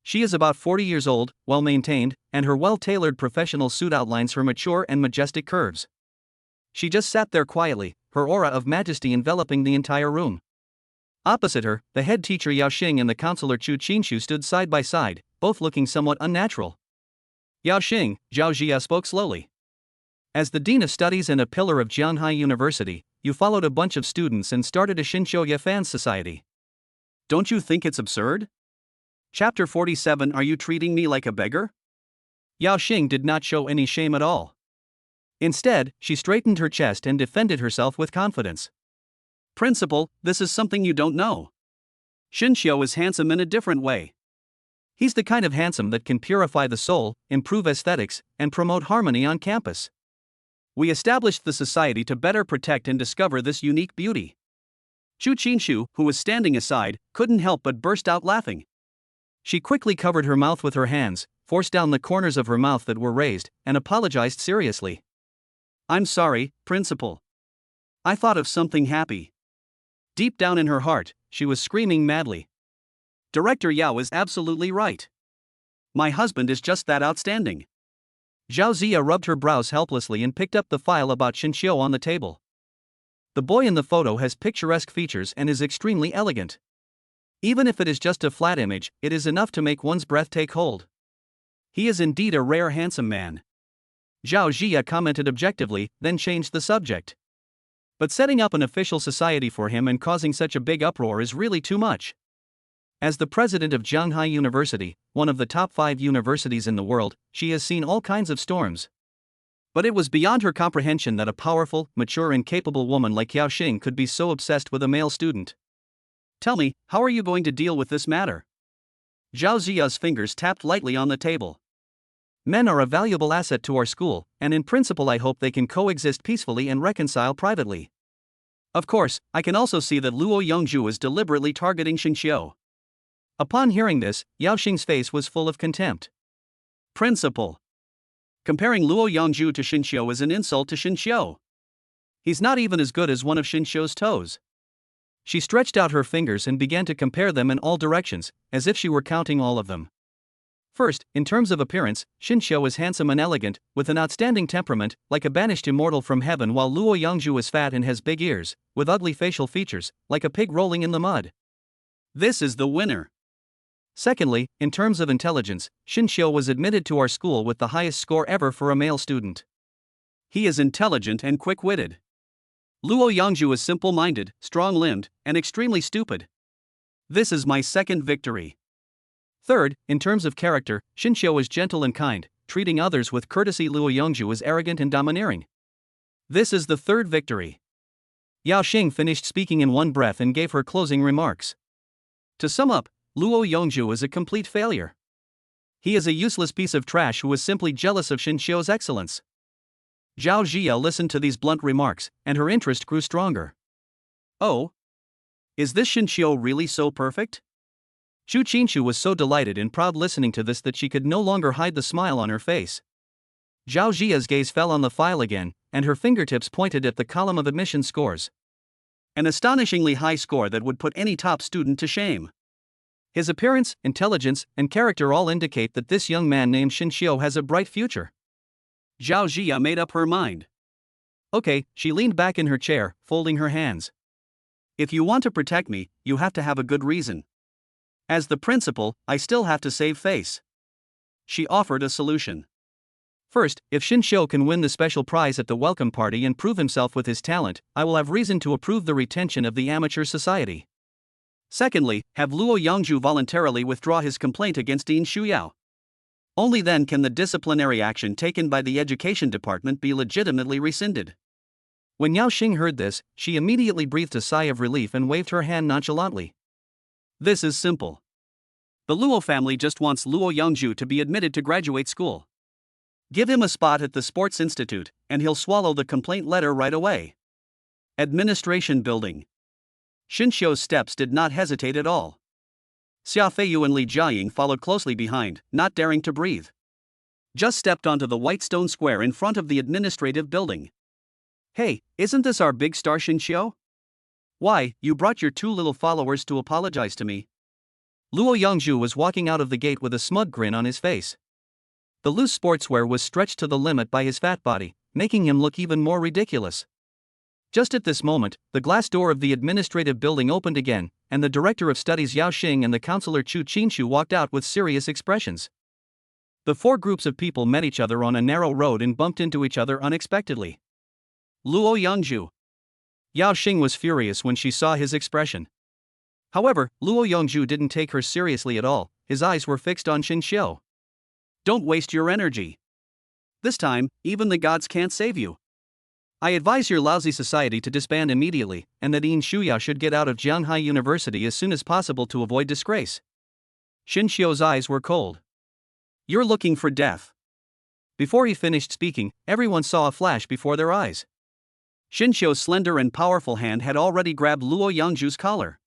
She is about 40 years old, well-maintained, and her well-tailored professional suit outlines her mature and majestic curves. She just sat there quietly, her aura of majesty enveloping the entire room. Opposite her, the head teacher Yao Xing and the counselor Chu Qinshu stood side by side, both looking somewhat unnatural. Yao Xing, Zhao Jia spoke slowly. As the Dean of Studies and a pillar of Jianhai University, you followed a bunch of students and started a Shinshouya Fans Society. Don't you think it's absurd? Chapter 47. Are you treating me like a beggar? Yao Xing did not show any shame at all. Instead, she straightened her chest and defended herself with confidence. Principal, this is something you don't know. Xin Xiu is handsome in a different way. He's the kind of handsome that can purify the soul, improve aesthetics, and promote harmony on campus. We established the society to better protect and discover this unique beauty. Chu Qinshu, who was standing aside, couldn't help but burst out laughing. She quickly covered her mouth with her hands, forced down the corners of her mouth that were raised, and apologized seriously. I'm sorry, Principal. I thought of something happy. Deep down in her heart, she was screaming madly. Director Yao is absolutely right. My husband is just that outstanding. Zhao Zia rubbed her brows helplessly and picked up the file about Xin Xiu on the table. The boy in the photo has picturesque features and is extremely elegant. Even if it is just a flat image, it is enough to make one's breath take hold. He is indeed a rare handsome man. Zhao Jia commented objectively, then changed the subject. But setting up an official society for him and causing such a big uproar is really too much. As the president of Zhanghai University, one of the top 5 universities in the world, she has seen all kinds of storms. But it was beyond her comprehension that a powerful, mature and capable woman like Yao Xing could be so obsessed with a male student. Tell me, how are you going to deal with this matter? Zhao Ziya's fingers tapped lightly on the table. Men are a valuable asset to our school, and in principle I hope they can coexist peacefully and reconcile privately. Of course, I can also see that Luo Yongzhu is deliberately targeting Xinxiu. Upon hearing this, Yao Xing's face was full of contempt. Principal. Comparing Luo Yongzhu to Xinxiu is an insult to Xinxiu. He's not even as good as one of Xinxiu's toes. She stretched out her fingers and began to compare them in all directions, as if she were counting all of them. First, in terms of appearance, Xinxiu is handsome and elegant, with an outstanding temperament, like a banished immortal from heaven, while Luo Yongzhu is fat and has big ears, with ugly facial features, like a pig rolling in the mud. This is the winner. Secondly, in terms of intelligence, Xinxiu was admitted to our school with the highest score ever for a male student. He is intelligent and quick-witted. Luo Yongzhu is simple-minded, strong-limbed, and extremely stupid. This is my second victory. Third, in terms of character, Xinxiu is gentle and kind, treating others with courtesy. Luo Yongzhu is arrogant and domineering. This is the third victory. Yao Xing finished speaking in one breath and gave her closing remarks. To sum up, Luo Yongzhu is a complete failure. He is a useless piece of trash who is simply jealous of Xinxiu's excellence. Zhao Jia listened to these blunt remarks, and her interest grew stronger. Oh? Is this Xinxiu really so perfect? Zhu Qinshu was so delighted and proud listening to this that she could no longer hide the smile on her face. Zhao Jia's gaze fell on the file again, and her fingertips pointed at the column of admission scores. An astonishingly high score that would put any top student to shame. His appearance, intelligence, and character all indicate that this young man named Xinxiu has a bright future. Zhao Jia made up her mind. Okay, she leaned back in her chair, folding her hands. If you want to protect me, you have to have a good reason. As the principal, I still have to save face. She offered a solution. First, if Xinxiu can win the special prize at the welcome party and prove himself with his talent, I will have reason to approve the retention of the amateur society. Secondly, have Luo Yongzhu voluntarily withdraw his complaint against Dean Shuyao. Only then can the disciplinary action taken by the education department be legitimately rescinded. When Yao Xing heard this, she immediately breathed a sigh of relief and waved her hand nonchalantly. This is simple. The Luo family just wants Luo Yongzhu to be admitted to graduate school. Give him a spot at the Sports Institute, and he'll swallow the complaint letter right away. Administration Building. Xinxiu's steps did not hesitate at all. Xia Feiyu and Li Jiaying followed closely behind, not daring to breathe. Just stepped onto the white stone square in front of the administrative building. Hey, isn't this our big star Xinxiu? Why, you brought your 2 little followers to apologize to me? Luo Yongzhu was walking out of the gate with a smug grin on his face. The loose sportswear was stretched to the limit by his fat body, making him look even more ridiculous. Just at this moment, the glass door of the administrative building opened again, and the director of studies Yao Xing and the counselor Zhu Qinshu walked out with serious expressions. The 4 groups of people met each other on a narrow road and bumped into each other unexpectedly. Luo Yongzhu. Yao Xing was furious when she saw his expression. However, Luo Yongzhu didn't take her seriously at all, his eyes were fixed on Xinxiu. Don't waste your energy. This time, even the gods can't save you. I advise your lousy society to disband immediately, and that Yin Shuya should get out of Zhanghai University as soon as possible to avoid disgrace. Xinxiu's eyes were cold. You're looking for death. Before he finished speaking, everyone saw a flash before their eyes. Xinxiu's slender and powerful hand had already grabbed Luo Yongzhu's collar.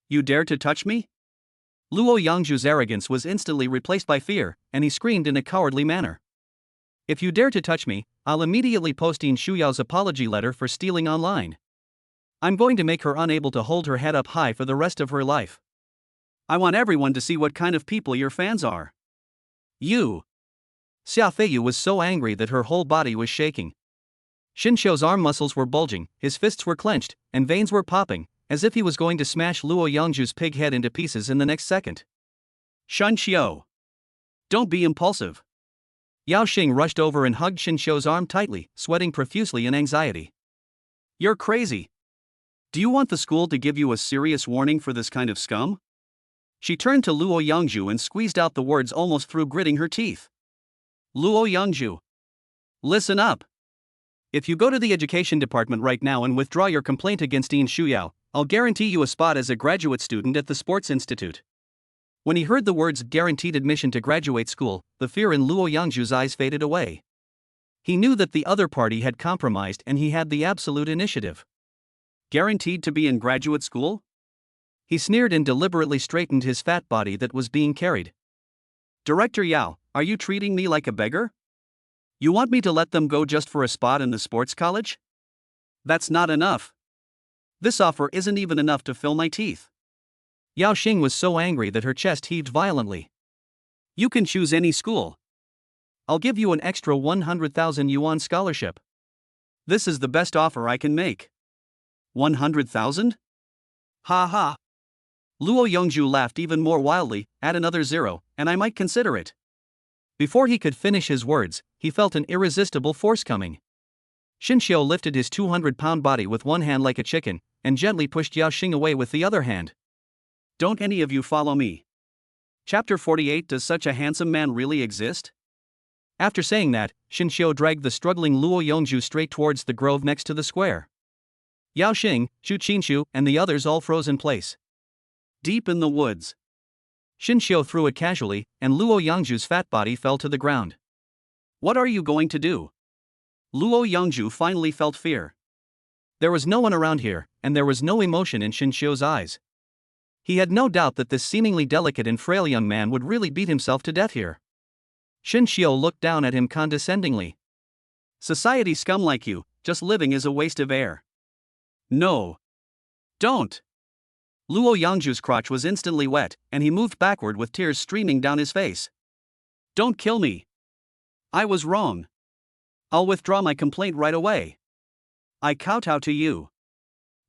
You dare to touch me? Luo Yongzhu's arrogance was instantly replaced by fear, and he screamed in a cowardly manner. If you dare to touch me, I'll immediately post Yin Shuyao's apology letter for stealing online. I'm going to make her unable to hold her head up high for the rest of her life. I want everyone to see what kind of people your fans are. You. Xia Feiyu was so angry that her whole body was shaking. Xinxiu's arm muscles were bulging, his fists were clenched, and veins were popping, as if he was going to smash Luo Yongzhu's pig head into pieces in the next second. Xinxiu. Don't be impulsive. Yao Xing rushed over and hugged Xin Xiu's arm tightly, sweating profusely in anxiety. You're crazy. Do you want the school to give you a serious warning for this kind of scum? She turned to Luo Yangzhu and squeezed out the words almost through gritting her teeth. Luo Yangzhu. Listen up. If you go to the education department right now and withdraw your complaint against Yin Shuyao, I'll guarantee you a spot as a graduate student at the Sports Institute. When he heard the words guaranteed admission to graduate school, the fear in Luo Yangzhu's eyes faded away. He knew that the other party had compromised and he had the absolute initiative. Guaranteed to be in graduate school? He sneered and deliberately straightened his fat body that was being carried. Director Yao, are you treating me like a beggar? You want me to let them go just for a spot in the sports college? That's not enough. This offer isn't even enough to fill my teeth. Yao Xing was so angry that her chest heaved violently. You can choose any school. I'll give you an extra 100,000 yuan scholarship. This is the best offer I can make. 100,000? Ha ha. Luo Yongzhu laughed even more wildly. Add another zero, and I might consider it. Before he could finish his words, he felt an irresistible force coming. Xin Xiu lifted his 200-pound body with one hand like a chicken, and gently pushed Yao Xing away with the other hand. Don't any of you follow me. Chapter 48. Does such a handsome man really exist? After saying that, Xin Xiu dragged the struggling Luo Yongzhu straight towards the grove next to the square. Yao Xing, Zhu Qinshu, and the others all froze in place. Deep in the woods. Xin Xiu threw it casually, and Luo Yangzhu's fat body fell to the ground. What are you going to do? Luo Yangzhu finally felt fear. There was no one around here, and there was no emotion in Xin Xiu's eyes. He had no doubt that this seemingly delicate and frail young man would really beat himself to death here. Xin Xiu looked down at him condescendingly. Society scum like you, just living is a waste of air. No. Don't. Luo Yangzhu's crotch was instantly wet, and he moved backward with tears streaming down his face. Don't kill me. I was wrong. I'll withdraw my complaint right away. I kowtow to you.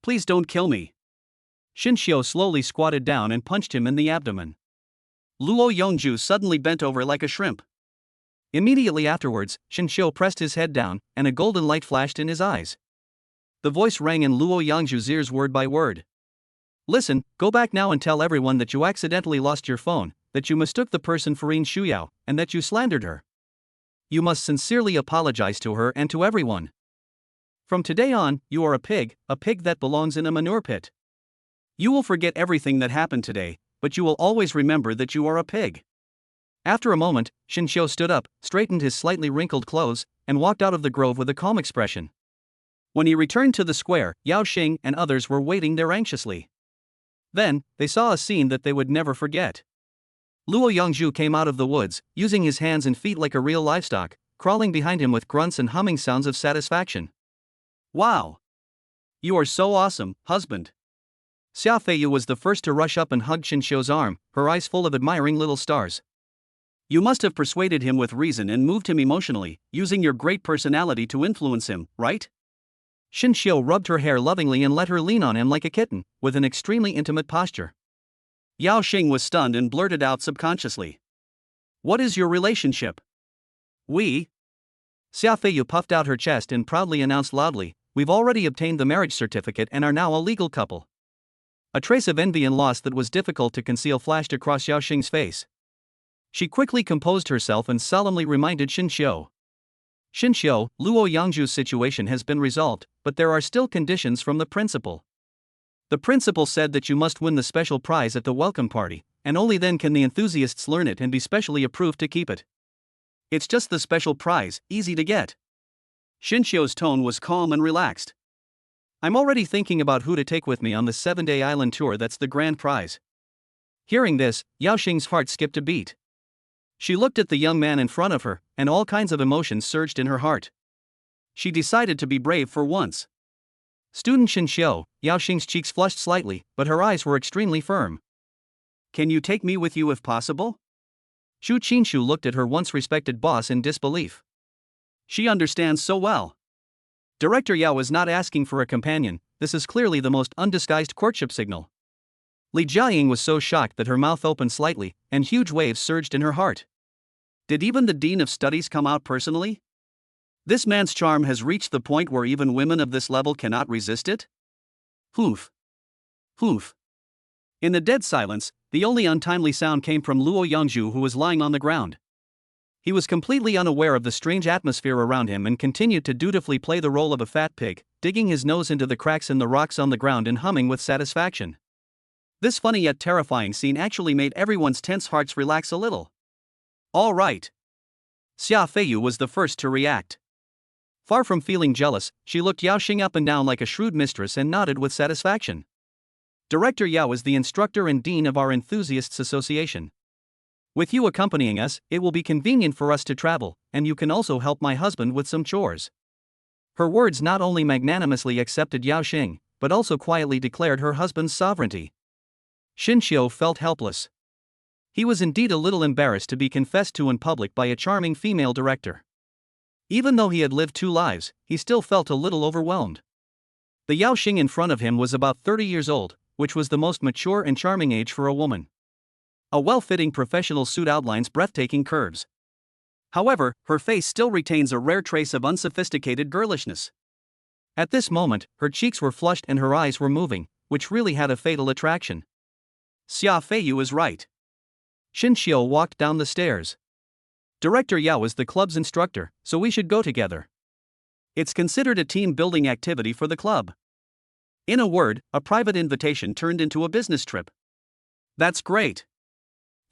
Please don't kill me. Xin Xiu slowly squatted down and punched him in the abdomen. Luo Yongzhu suddenly bent over like a shrimp. Immediately afterwards, Xin Xiu pressed his head down, and a golden light flashed in his eyes. The voice rang in Luo Yangzhu's ears word by word. Listen, go back now and tell everyone that you accidentally lost your phone, that you mistook the person for Yin Shuyao, and that you slandered her. You must sincerely apologize to her and to everyone. From today on, you are a pig that belongs in a manure pit. You will forget everything that happened today, but you will always remember that you are a pig. After a moment, Xin Xiu stood up, straightened his slightly wrinkled clothes, and walked out of the grove with a calm expression. When he returned to the square, Yao Xing and others were waiting there anxiously. Then, they saw a scene that they would never forget. Luo Yangzhu came out of the woods, using his hands and feet like a real livestock, crawling behind him with grunts and humming sounds of satisfaction. Wow! You are so awesome, husband. Xia Feiyu was the first to rush up and hug Xin Xiu's arm, her eyes full of admiring little stars. You must have persuaded him with reason and moved him emotionally, using your great personality to influence him, right? Xin Xiu rubbed her hair lovingly and let her lean on him like a kitten, with an extremely intimate posture. Yao Xing was stunned and blurted out subconsciously. What is your relationship? We? Xia Feiyu puffed out her chest and proudly announced loudly, we've already obtained the marriage certificate and are now a legal couple. A trace of envy and loss that was difficult to conceal flashed across Yao Xing's face. She quickly composed herself and solemnly reminded Xin Xiu. Xin Xiu, Luo Yangzhu's situation has been resolved, but there are still conditions from the principal. The principal said that you must win the special prize at the welcome party, and only then can the enthusiasts learn it and be specially approved to keep it. It's just the special prize, easy to get. Xin Xiu's tone was calm and relaxed. I'm already thinking about who to take with me on the 7-day island tour that's the grand prize. Hearing this, Yao Xing's heart skipped a beat. She looked at the young man in front of her, and all kinds of emotions surged in her heart. She decided to be brave for once. Student Xin Xiu, Yao Xing's cheeks flushed slightly, but her eyes were extremely firm. Can you take me with you if possible? Zhu Qinshu looked at her once respected boss in disbelief. She understands so well. Director Yao is not asking for a companion, this is clearly the most undisguised courtship signal. Li Jiaying was so shocked that her mouth opened slightly, and huge waves surged in her heart. Did even the Dean of Studies come out personally? This man's charm has reached the point where even women of this level cannot resist it? Hoof. Hoof. In the dead silence, the only untimely sound came from Luo Yangzhu, who was lying on the ground. He was completely unaware of the strange atmosphere around him and continued to dutifully play the role of a fat pig, digging his nose into the cracks in the rocks on the ground and humming with satisfaction. This funny yet terrifying scene actually made everyone's tense hearts relax a little. All right. Xia Feiyu was the first to react. Far from feeling jealous, she looked Yao Xing up and down like a shrewd mistress and nodded with satisfaction. Director Yao is the instructor and dean of our Enthusiasts Association. With you accompanying us, it will be convenient for us to travel, and you can also help my husband with some chores. Her words not only magnanimously accepted Yao Xing, but also quietly declared her husband's sovereignty. Xin Xiu felt helpless. He was indeed a little embarrassed to be confessed to in public by a charming female director. Even though he had lived 2 lives, he still felt a little overwhelmed. The Yao Xing in front of him was about 30 years old, which was the most mature and charming age for a woman. A well-fitting professional suit outlines breathtaking curves. However, her face still retains a rare trace of unsophisticated girlishness. At this moment, her cheeks were flushed and her eyes were moving, which really had a fatal attraction. Xia Feiyu is right. Xin Xiu walked down the stairs. Director Yao is the club's instructor, so we should go together. It's considered a team-building activity for the club. In a word, a private invitation turned into a business trip. That's great.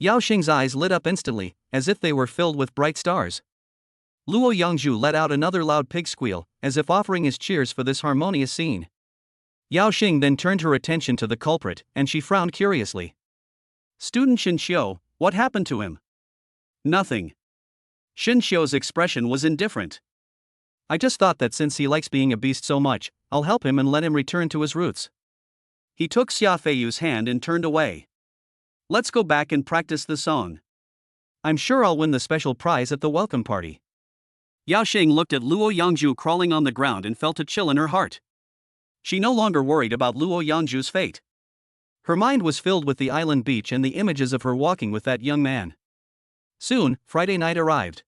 Yao Xing's eyes lit up instantly, as if they were filled with bright stars. Luo Yangzhu let out another loud pig squeal, as if offering his cheers for this harmonious scene. Yao Xing then turned her attention to the culprit, and she frowned curiously. Student Xin Xiu, what happened to him? Nothing. Xin Xiu's expression was indifferent. I just thought that since he likes being a beast so much, I'll help him and let him return to his roots. He took Xia Feiyu's hand and turned away. Let's go back and practice the song. I'm sure I'll win the special prize at the welcome party. Yao Xing looked at Luo Yangzhu crawling on the ground and felt a chill in her heart. She no longer worried about Luo Yangzhu's fate. Her mind was filled with the island beach and the images of her walking with that young man. Soon, Friday night arrived.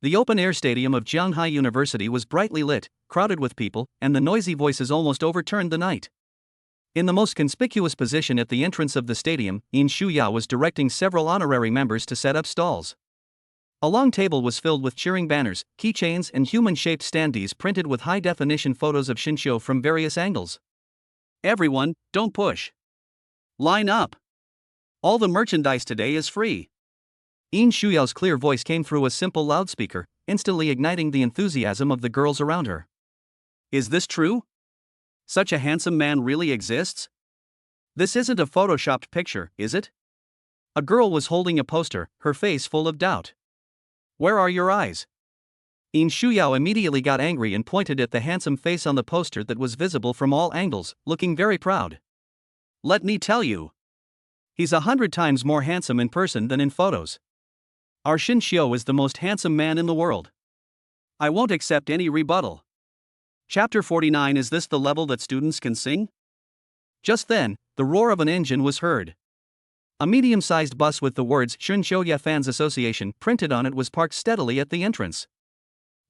The open-air stadium of Jianghai University was brightly lit, crowded with people, and the noisy voices almost overturned the night. In the most conspicuous position at the entrance of the stadium, Yin Shuyao was directing several honorary members to set up stalls. A long table was filled with cheering banners, keychains, and human-shaped standees printed with high-definition photos of Xin Xiu from various angles. Everyone, don't push. Line up. All the merchandise today is free. Yin Shuyao's clear voice came through a simple loudspeaker, instantly igniting the enthusiasm of the girls around her. Is this true? Such a handsome man really exists? This isn't a photoshopped picture, is it? A girl was holding a poster, her face full of doubt. Where are your eyes? Yin Shuyao immediately got angry and pointed at the handsome face on the poster that was visible from all angles, looking very proud. Let me tell you. He's 100 times more handsome in person than in photos. Our Xin Xiu is the most handsome man in the world. I won't accept any rebuttal. Chapter 49. Is this the level that students can sing? Just then, the roar of an engine was heard. A medium-sized bus with the words Shunshouya Fans Association printed on it was parked steadily at the entrance.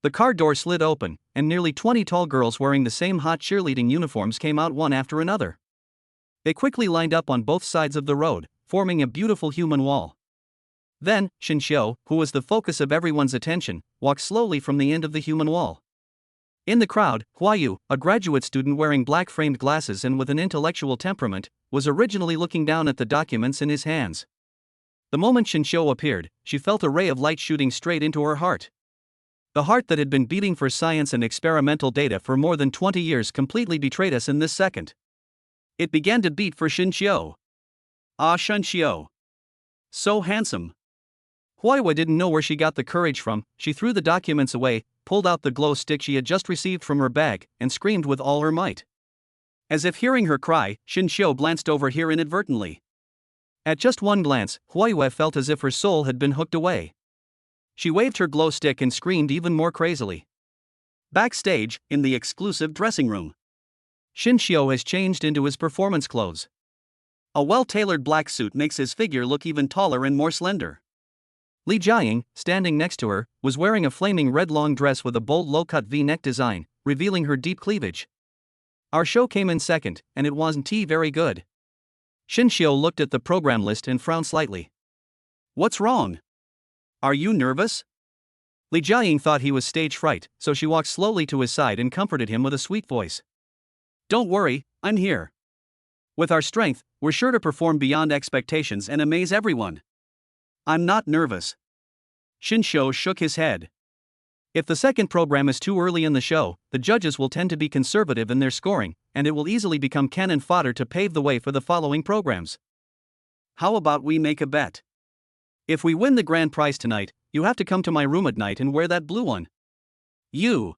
The car door slid open, and nearly 20 tall girls wearing the same hot cheerleading uniforms came out one after another. They quickly lined up on both sides of the road, forming a beautiful human wall. Then, Xin Xiu, who was the focus of everyone's attention, walked slowly from the end of the human wall. In the crowd, Huayu, a graduate student wearing black-framed glasses and with an intellectual temperament, was originally looking down at the documents in his hands. The moment Xin Xiu appeared, she felt a ray of light shooting straight into her heart. The heart that had been beating for science and experimental data for more than 20 years completely betrayed us in this second. It began to beat for Xin Xiu. Ah, Xin Xiu. So handsome. Huaiwa didn't know where she got the courage from. She threw the documents away, pulled out the glow stick she had just received from her bag, and screamed with all her might. As if hearing her cry, Xin Xiu glanced over here inadvertently. At just one glance, Huaiwa felt as if her soul had been hooked away. She waved her glow stick and screamed even more crazily. Backstage, in the exclusive dressing room, Xin Xiu has changed into his performance clothes. A well-tailored black suit makes his figure look even taller and more slender. Li Jiaying, standing next to her, was wearing a flaming red long dress with a bold low-cut V-neck design, revealing her deep cleavage. Our show came in second, and it wasn't very good. Xin Xiu looked at the program list and frowned slightly. What's wrong? Are you nervous? Li Jiaying thought he was stage fright, so she walked slowly to his side and comforted him with a sweet voice. Don't worry, I'm here. With our strength, we're sure to perform beyond expectations and amaze everyone. I'm not nervous. Xin Xiu shook his head. If the second program is too early in the show, the judges will tend to be conservative in their scoring, and it will easily become cannon fodder to pave the way for the following programs. How about we make a bet? If we win the grand prize tonight, you have to come to my room at night and wear that blue one. You.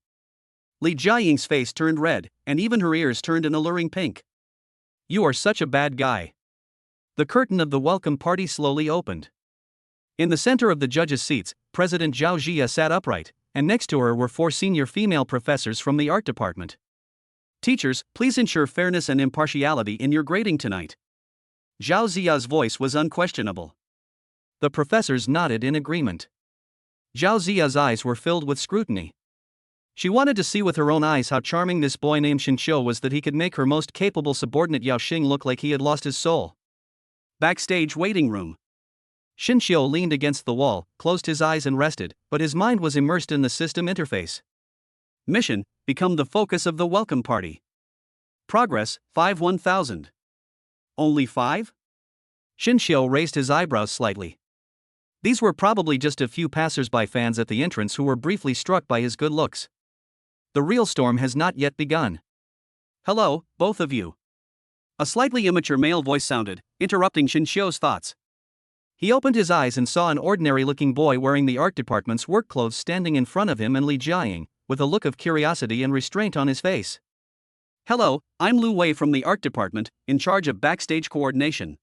Li Jiaying's face turned red, and even her ears turned an alluring pink. You are such a bad guy. The curtain of the welcome party slowly opened. In the center of the judges' seats, President Zhao Jia sat upright, and next to her were 4 senior female professors from the art department. Teachers, please ensure fairness and impartiality in your grading tonight. Zhao Ziya's voice was unquestionable. The professors nodded in agreement. Zhao Ziya's eyes were filled with scrutiny. She wanted to see with her own eyes how charming this boy named Xin Xiu was, that he could make her most capable subordinate Yao Xing look like he had lost his soul. Backstage waiting room. Xin Xiu leaned against the wall, closed his eyes and rested, but his mind was immersed in the system interface. Mission: become the focus of the welcome party. Progress: 5,000. Only 5? Xin Xiu raised his eyebrows slightly. These were probably just a few passers-by fans at the entrance who were briefly struck by his good looks. The real storm has not yet begun. Hello, both of you. A slightly immature male voice sounded, interrupting Xin Xiu's thoughts. He opened his eyes and saw an ordinary-looking boy wearing the art department's work clothes standing in front of him and Li Jiaying, with a look of curiosity and restraint on his face. Hello, I'm Lu Wei from the art department, in charge of backstage coordination.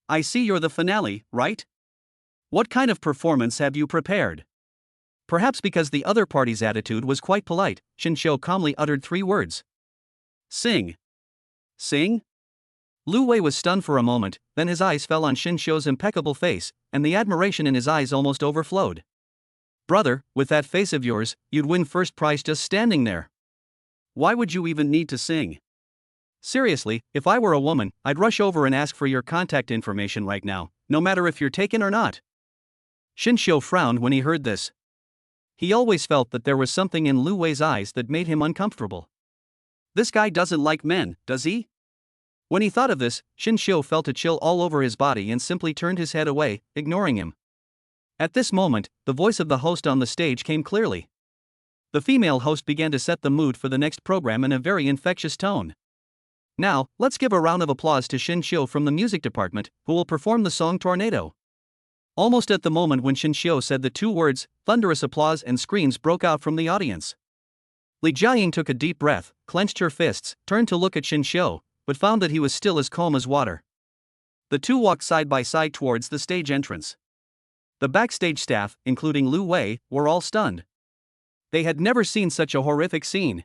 I see you're the finale, right? What kind of performance have you prepared? Perhaps because the other party's attitude was quite polite, Xin Xiu calmly uttered 3 words. Sing. Sing? Lu Wei was stunned for a moment, then his eyes fell on Xin Xiu's impeccable face, and the admiration in his eyes almost overflowed. Brother, with that face of yours, you'd win first prize just standing there. Why would you even need to sing? Seriously, if I were a woman, I'd rush over and ask for your contact information right now, no matter if you're taken or not. Xin Xiu frowned when he heard this. He always felt that there was something in Lu Wei's eyes that made him uncomfortable. This guy doesn't like men, does he? When he thought of this, Xin Xiu felt a chill all over his body and simply turned his head away, ignoring him. At this moment, the voice of the host on the stage came clearly. The female host began to set the mood for the next program in a very infectious tone. Now, let's give a round of applause to Xin Xiu from the music department, who will perform the song Tornado. Almost at the moment when Xin Xiu said the 2 words, thunderous applause and screams broke out from the audience. Li Jiaying took a deep breath, clenched her fists, turned to look at Xin Xiu, but found that he was still as calm as water. The two walked side by side towards the stage entrance. The backstage staff, including Lu Wei, were all stunned. They had never seen such a horrific scene.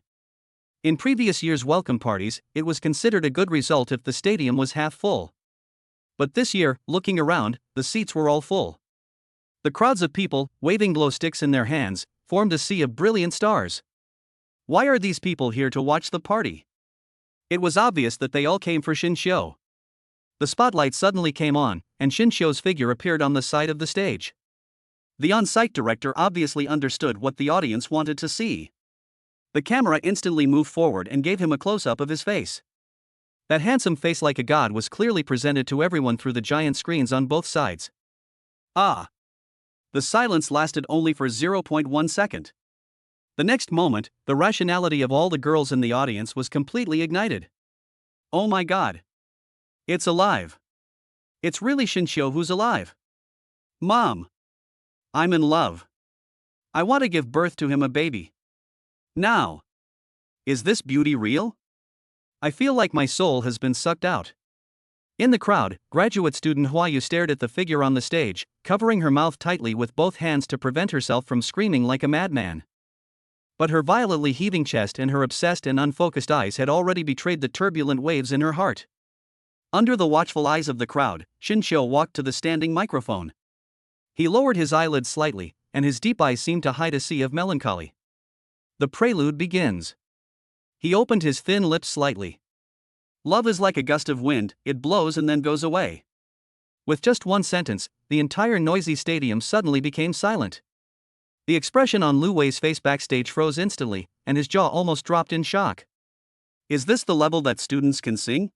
In previous years' welcome parties, it was considered a good result if the stadium was half full. But this year, looking around, the seats were all full. The crowds of people, waving glow sticks in their hands, formed a sea of brilliant stars. Why are these people here to watch the party? It was obvious that they all came for Xin Xiu. The spotlight suddenly came on, and Xin Xiu's figure appeared on the side of the stage. The on-site director obviously understood what the audience wanted to see. The camera instantly moved forward and gave him a close-up of his face. That handsome face like a god was clearly presented to everyone through the giant screens on both sides. Ah! The silence lasted only for 0.1 second. The next moment, the rationality of all the girls in the audience was completely ignited. Oh my god! It's alive! It's really Xin Xiu who's alive! Mom! I'm in love! I want to give birth to him a baby. Now! Is this beauty real? I feel like my soul has been sucked out. In the crowd, graduate student Huayu stared at the figure on the stage, covering her mouth tightly with both hands to prevent herself from screaming like a madman. But her violently heaving chest and her obsessed and unfocused eyes had already betrayed the turbulent waves in her heart. Under the watchful eyes of the crowd, Xin Xiu walked to the standing microphone. He lowered his eyelids slightly, and his deep eyes seemed to hide a sea of melancholy. The prelude begins. He opened his thin lips slightly. Love is like a gust of wind, it blows and then goes away. With just one sentence, the entire noisy stadium suddenly became silent. The expression on Lu Wei's face backstage froze instantly, and his jaw almost dropped in shock. Is this the level that students can sing?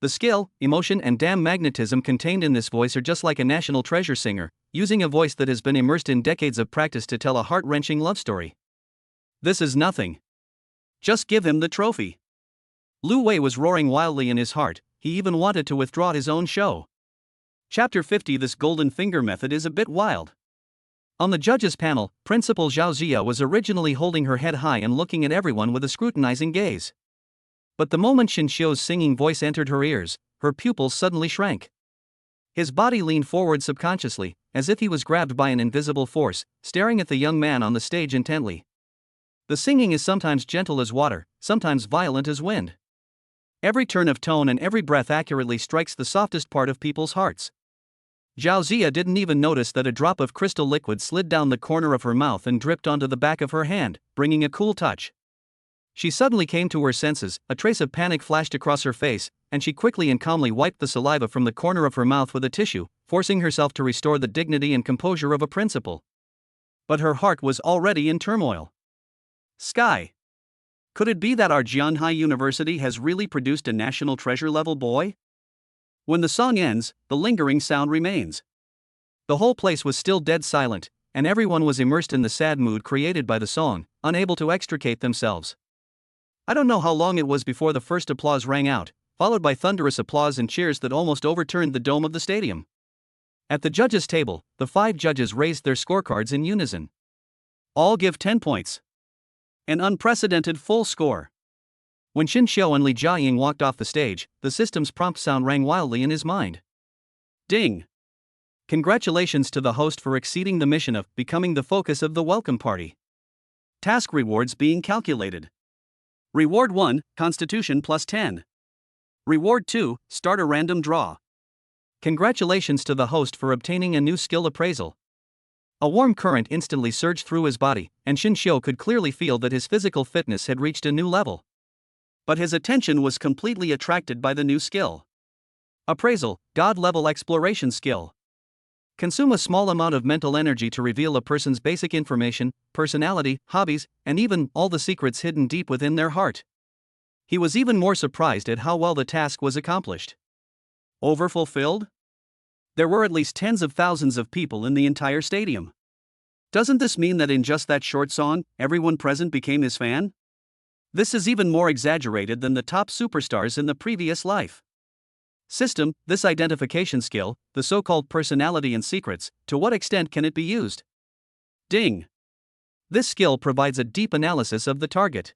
The skill, emotion, and damn magnetism contained in this voice are just like a national treasure singer, using a voice that has been immersed in decades of practice to tell a heart-wrenching love story. This is nothing. Just give him the trophy. Lu Wei was roaring wildly in his heart, he even wanted to withdraw his own show. Chapter 50. This golden finger method is a bit wild. On the judges' panel, Principal Zhao Zia was originally holding her head high and looking at everyone with a scrutinizing gaze. But the moment Xin Xiu's singing voice entered her ears, her pupils suddenly shrank. His body leaned forward subconsciously, as if he was grabbed by an invisible force, staring at the young man on the stage intently. The singing is sometimes gentle as water, sometimes violent as wind. Every turn of tone and every breath accurately strikes the softest part of people's hearts. Zhao Zia didn't even notice that a drop of crystal liquid slid down the corner of her mouth and dripped onto the back of her hand, bringing a cool touch. She suddenly came to her senses, a trace of panic flashed across her face, and she quickly and calmly wiped the saliva from the corner of her mouth with a tissue, forcing herself to restore the dignity and composure of a principal. But her heart was already in turmoil. Sky. Could it be that our Jianhai University has really produced a national treasure-level boy? When the song ends, the lingering sound remains. The whole place was still dead silent, and everyone was immersed in the sad mood created by the song, unable to extricate themselves. I don't know how long it was before the first applause rang out, followed by thunderous applause and cheers that almost overturned the dome of the stadium. At the judges' table, the 5 judges raised their scorecards in unison. All give 10 points. An unprecedented full score. When Xin Xiu and Li Jiaying walked off the stage, the system's prompt sound rang wildly in his mind. Ding! Congratulations to the host for exceeding the mission of becoming the focus of the welcome party. Task rewards being calculated. Reward 1, Constitution plus 10. Reward 2, start a random draw. Congratulations to the host for obtaining a new skill appraisal. A warm current instantly surged through his body, and Xin Xiu could clearly feel that his physical fitness had reached a new level. But his attention was completely attracted by the new skill. Appraisal, God-level exploration skill. Consume a small amount of mental energy to reveal a person's basic information, personality, hobbies, and even all the secrets hidden deep within their heart. He was even more surprised at how well the task was accomplished. Overfulfilled? There were at least tens of thousands of people in the entire stadium. Doesn't this mean that in just that short song, everyone present became his fan? This is even more exaggerated than the top superstars in the previous life. System, this identification skill, the so-called personality and secrets, to what extent can it be used? Ding! This skill provides a deep analysis of the target.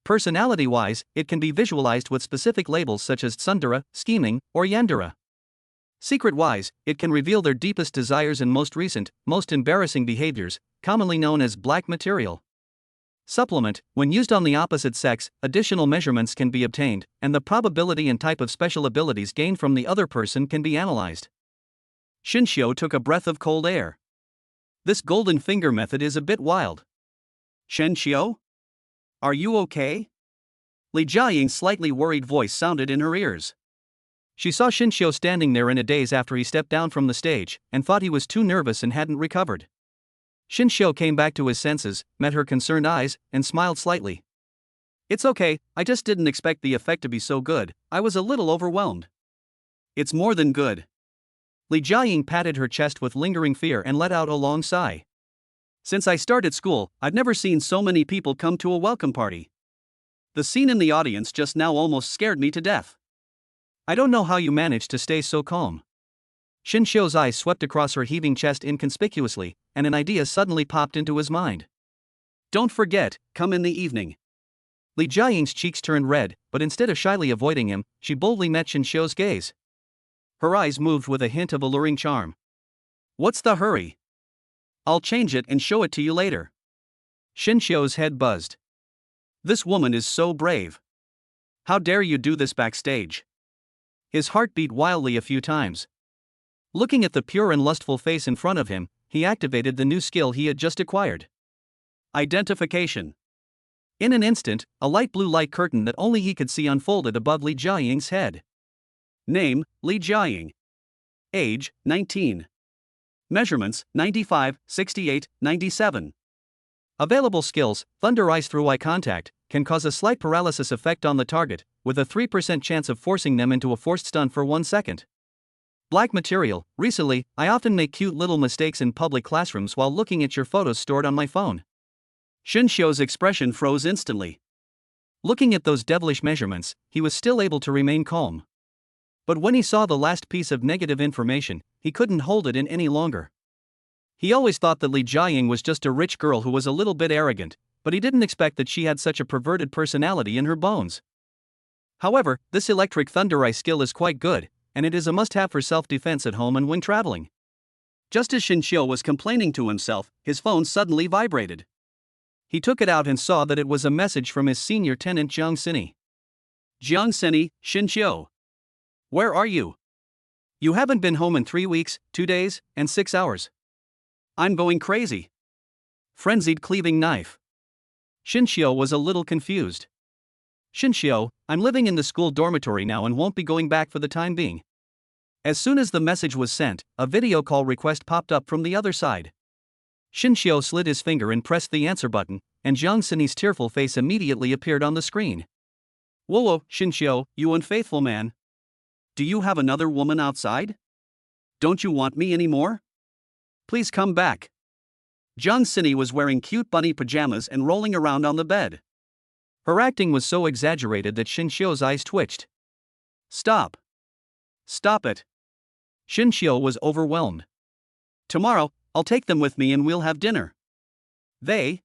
Personality-wise, it can be visualized with specific labels such as tsundere, scheming, or yandere. Secret-wise, it can reveal their deepest desires and most recent, most embarrassing behaviors, commonly known as black material. Supplement, when used on the opposite sex, additional measurements can be obtained, and the probability and type of special abilities gained from the other person can be analyzed. Xin Xiu took a breath of cold air. This golden finger method is a bit wild. Shen Xiu? Are you okay? Li Jiaying's slightly worried voice sounded in her ears. She saw Xin Xiu standing there in a daze after he stepped down from the stage, and thought he was too nervous and hadn't recovered. Xin Xiu came back to his senses, met her concerned eyes, and smiled slightly. It's okay, I just didn't expect the effect to be so good, I was a little overwhelmed. It's more than good. Li Jiaying patted her chest with lingering fear and let out a long sigh. Since I started school, I've never seen so many people come to a welcome party. The scene in the audience just now almost scared me to death. I don't know how you managed to stay so calm. Xin Xiu's eyes swept across her heaving chest inconspicuously, and an idea suddenly popped into his mind. Don't forget, come in the evening. Li Jiaying's cheeks turned red, but instead of shyly avoiding him, she boldly met Xin Xiu's gaze. Her eyes moved with a hint of alluring charm. What's the hurry? I'll change it and show it to you later. Xin Xiu's head buzzed. This woman is so brave. How dare you do this backstage? His heart beat wildly a few times. Looking at the pure and lustful face in front of him, he activated the new skill he had just acquired. Identification. In an instant, a light blue light curtain that only he could see unfolded above Li Jiaying's head. Name, Li Jiaying. Age, 19. Measurements, 95, 68, 97. Available skills, Thunder Ice through eye contact, can cause a slight paralysis effect on the target, with a 3% chance of forcing them into a forced stun for 1 second. Black material, recently, I often make cute little mistakes in public classrooms while looking at your photos stored on my phone. Xin Xiu's expression froze instantly. Looking at those devilish measurements, he was still able to remain calm. But when he saw the last piece of negative information, he couldn't hold it in any longer. He always thought that Li Jiaying was just a rich girl who was a little bit arrogant, but he didn't expect that she had such a perverted personality in her bones. However, this electric thunder eye skill is quite good, and it is a must-have for self-defense at home and when traveling. Just as Xin Xiu was complaining to himself, his phone suddenly vibrated. He took it out and saw that it was a message from his senior tenant Jiang Sini. Jiang Sini, Xin Xiu. Where are you? You haven't been home in 3 weeks, 2 days, and 6 hours. I'm going crazy. Frenzied cleaving knife. Xin Xiu was a little confused. Xin Xiu, I'm living in the school dormitory now and won't be going back for the time being. As soon as the message was sent, a video call request popped up from the other side. Xin Xiu slid his finger and pressed the answer button, and Jiang Sini's tearful face immediately appeared on the screen. Whoa, Xin Xiu, you unfaithful man. Do you have another woman outside? Don't you want me anymore? Please come back. Jiang Sini was wearing cute bunny pajamas and rolling around on the bed. Her acting was so exaggerated that Xin Xiu's eyes twitched. Stop. Stop it. Xin Xiu was overwhelmed. Tomorrow, I'll take them with me and we'll have dinner. They?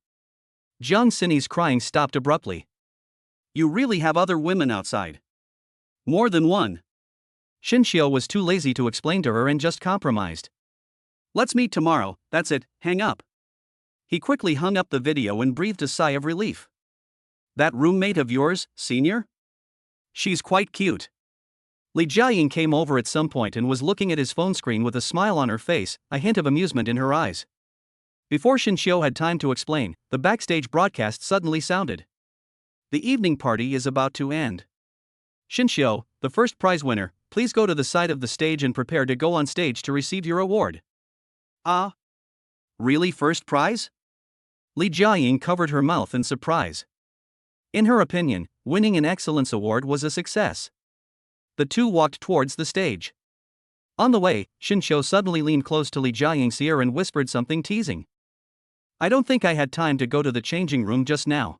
Jiang Sini's crying stopped abruptly. You really have other women outside? More than one. Xin Xiu was too lazy to explain to her and just compromised. Let's meet tomorrow, that's it, hang up. He quickly hung up the video and breathed a sigh of relief. That roommate of yours, senior? She's quite cute. Li Jiaying came over at some point and was looking at his phone screen with a smile on her face, a hint of amusement in her eyes. Before Xin Xiu had time to explain, the backstage broadcast suddenly sounded. The evening party is about to end. Xin Xiu, the first prize winner, please go to the side of the stage and prepare to go on stage to receive your award. Ah? Really first prize? Li Jiaying covered her mouth in surprise. In her opinion, winning an excellence award was a success. The two walked towards the stage. On the way, Xin Xiu suddenly leaned close to Li Jiaying's ear and whispered something teasing. I don't think I had time to go to the changing room just now.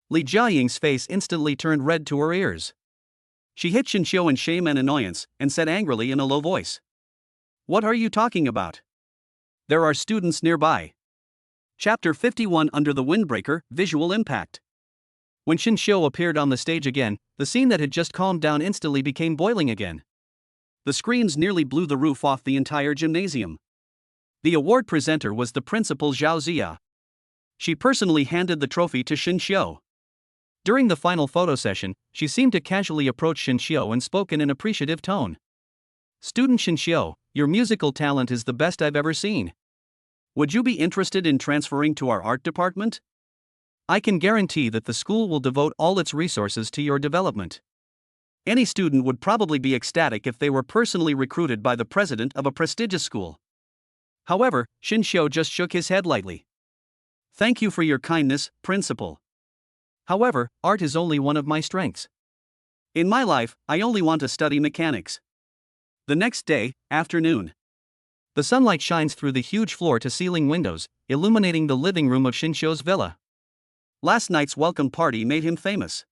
Li Jiaying's face instantly turned red to her ears. She hit Xin Xiu in shame and annoyance, and said angrily in a low voice. What are you talking about? There are students nearby. Chapter 51 Under the Windbreaker, Visual Impact. When Xin Xiu appeared on the stage again, the scene that had just calmed down instantly became boiling again. The screams nearly blew the roof off the entire gymnasium. The award presenter was the principal Zhao Zia. She personally handed the trophy to Xin Xiu. During the final photo session, she seemed to casually approach Xin Xiu and spoke in an appreciative tone. Student Xin Xiu, your musical talent is the best I've ever seen. Would you be interested in transferring to our art department? I can guarantee that the school will devote all its resources to your development. Any student would probably be ecstatic if they were personally recruited by the president of a prestigious school. However, Xin Xiu just shook his head lightly. Thank you for your kindness, principal. However, art is only one of my strengths. In my life, I only want to study mechanics. The next day, afternoon. The sunlight shines through the huge floor-to-ceiling windows, illuminating the living room of Xin Xiu's villa. Last night's welcome party made him famous.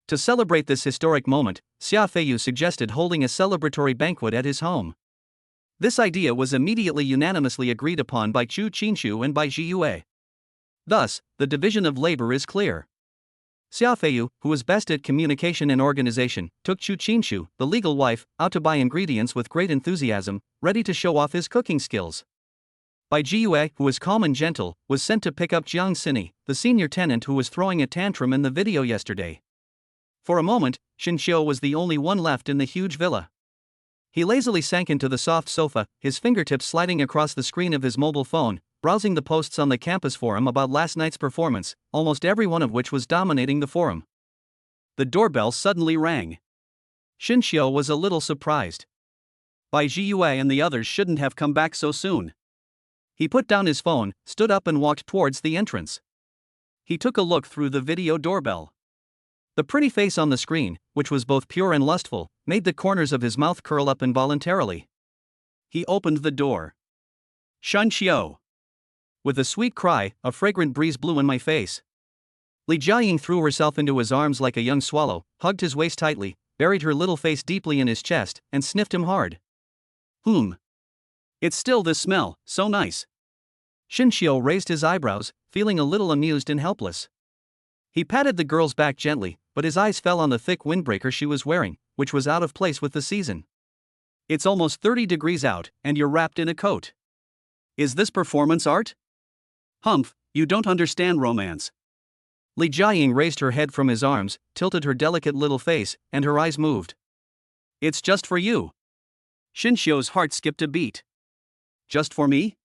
To celebrate this historic moment, Xia Feiyu suggested holding a celebratory banquet at his home. This idea was immediately unanimously agreed upon by Chu Qinshu and by Ji Yue. Thus, the division of labor is clear. Xia Feiyu, who was best at communication and organization, took Chu Qinshu, the legal wife, out to buy ingredients with great enthusiasm, ready to show off his cooking skills. Bai Jiyue, who was calm and gentle, was sent to pick up Jiang Sini, the senior tenant who was throwing a tantrum in the video yesterday. For a moment, Xin Xiu was the only one left in the huge villa. He lazily sank into the soft sofa, his fingertips sliding across the screen of his mobile phone, browsing the posts on the campus forum about last night's performance, almost every one of which was dominating the forum. The doorbell suddenly rang. Shinshio was a little surprised. Bai Jiyue and the others shouldn't have come back so soon. He put down his phone, stood up and walked towards the entrance. He took a look through the video doorbell. The pretty face on the screen, which was both pure and lustful, made the corners of his mouth curl up involuntarily. He opened the door. Shinshio. With a sweet cry, a fragrant breeze blew in my face. Li Jiaying threw herself into his arms like a young swallow, hugged his waist tightly, buried her little face deeply in his chest, and sniffed him hard. It's still this smell, so nice. Shinshio raised his eyebrows, feeling a little amused and helpless. He patted the girl's back gently, but his eyes fell on the thick windbreaker she was wearing, which was out of place with the season. It's almost 30 degrees out, and you're wrapped in a coat. Is this performance art? Humph, you don't understand romance. Li Jiaying raised her head from his arms, tilted her delicate little face, and her eyes moved. It's just for you. Shinshio's heart skipped a beat. Just for me?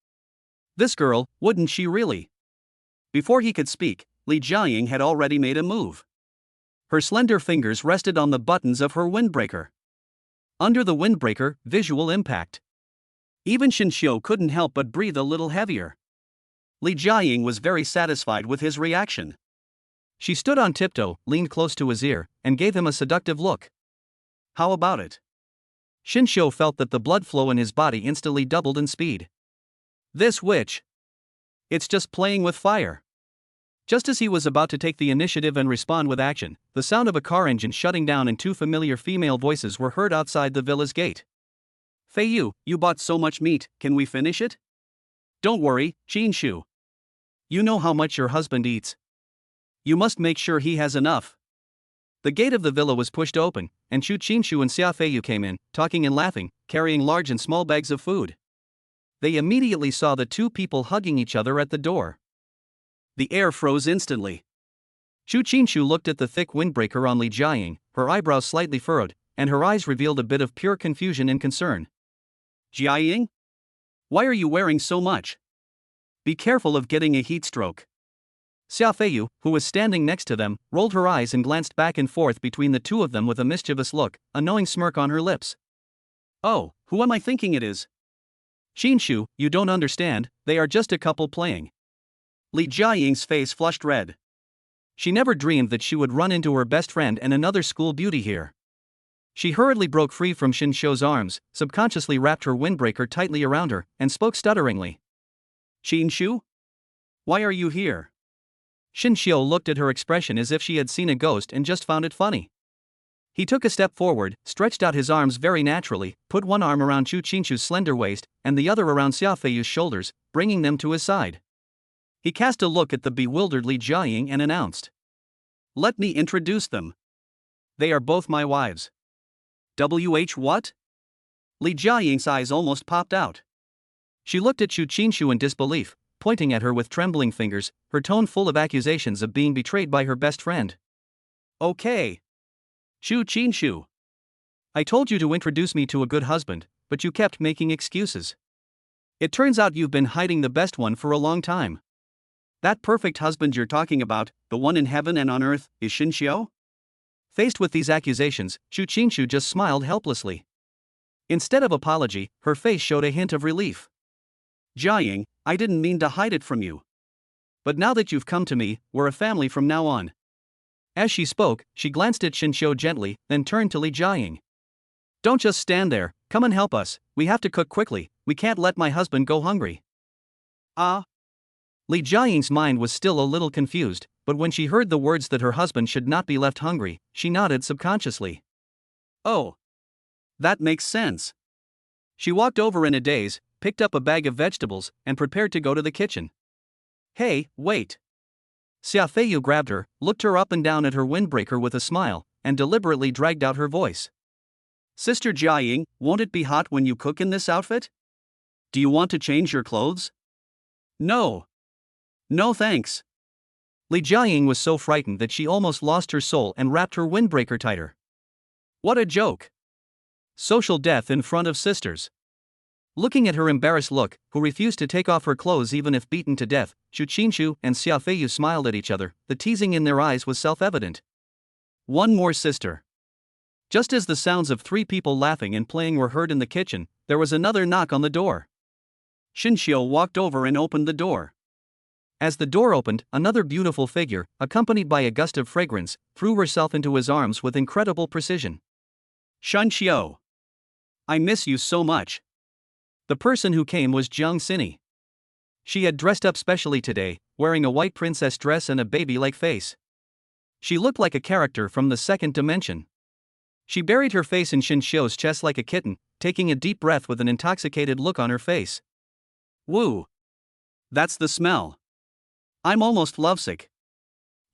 This girl, wouldn't she really? Before he could speak, Li Jiaying had already made a move. Her slender fingers rested on the buttons of her windbreaker. Under the windbreaker, visual impact. Even Shinshio couldn't help but breathe a little heavier. Li Jiaying was very satisfied with his reaction. She stood on tiptoe, leaned close to his ear, and gave him a seductive look. How about it? Shinshio felt that the blood flow in his body instantly doubled in speed. This witch. It's just playing with fire. Just as he was about to take the initiative and respond with action, the sound of a car engine shutting down and two familiar female voices were heard outside the villa's gate. Fei Yu, you bought so much meat, can we finish it? Don't worry, Jinshu. You know how much your husband eats. You must make sure he has enough. The gate of the villa was pushed open, and Chu Qinshu and Xia Feiyu came in, talking and laughing, carrying large and small bags of food. They immediately saw the two people hugging each other at the door. The air froze instantly. Chu Qinshu looked at the thick windbreaker on Li Jiaying, her eyebrows slightly furrowed, and her eyes revealed a bit of pure confusion and concern. Jiaying? Why are you wearing so much? Be careful of getting a heat stroke. Xia Feiyu, who was standing next to them, rolled her eyes and glanced back and forth between the two of them with a mischievous look, a knowing smirk on her lips. Oh, who am I thinking it is? Qinshu, you don't understand, they are just a couple playing. Li Jiaying's face flushed red. She never dreamed that she would run into her best friend and another school beauty here. She hurriedly broke free from Shinshio's arms, subconsciously wrapped her windbreaker tightly around her, and spoke stutteringly. Qinshu? Why are you here? Shinshio looked at her expression as if she had seen a ghost and just found it funny. He took a step forward, stretched out his arms very naturally, put one arm around Chu Qinshu's slender waist, and the other around Xia Feiyu's shoulders, bringing them to his side. He cast a look at the bewildered Li Jiaying and announced. Let me introduce them. They are both my wives. What? Li Jiaying's eyes almost popped out. She looked at Chu Qinshu in disbelief, pointing at her with trembling fingers, her tone full of accusations of being betrayed by her best friend. Okay. Chu Qinshu. I told you to introduce me to a good husband, but you kept making excuses. It turns out you've been hiding the best one for a long time. That perfect husband you're talking about, the one in heaven and on earth, is Shinshio? Faced with these accusations, Chu Qinshu just smiled helplessly. Instead of apology, her face showed a hint of relief. Jiaying, I didn't mean to hide it from you. But now that you've come to me, we're a family from now on. As she spoke, she glanced at Shinshio gently, then turned to Li Jiaying. Don't just stand there, come and help us, we have to cook quickly, we can't let my husband go hungry. Li Jiaying's mind was still a little confused, but when she heard the words that her husband should not be left hungry, she nodded subconsciously. Oh. That makes sense. She walked over in a daze, picked up a bag of vegetables, and prepared to go to the kitchen. Hey, wait. Xia Feiyu grabbed her, looked her up and down at her windbreaker with a smile, and deliberately dragged out her voice. Sister Jiaying, won't it be hot when you cook in this outfit? Do you want to change your clothes? No. No thanks. Li Jiaying was so frightened that she almost lost her soul and wrapped her windbreaker tighter. What a joke. Social death in front of sisters. Looking at her embarrassed look, who refused to take off her clothes even if beaten to death, Xu Qinshu and Xia Feiyu smiled at each other. The teasing in their eyes was self-evident. One more sister. Just as the sounds of three people laughing and playing were heard in the kitchen, there was another knock on the door. Xinxiu walked over and opened the door. As the door opened, another beautiful figure, accompanied by a gust of fragrance, threw herself into his arms with incredible precision. Xinxiu, I miss you so much. The person who came was Jiang Xini. She had dressed up specially today, wearing a white princess dress and a baby-like face. She looked like a character from the second dimension. She buried her face in Xinxiu's chest like a kitten, taking a deep breath with an intoxicated look on her face. Woo! That's the smell. I'm almost lovesick.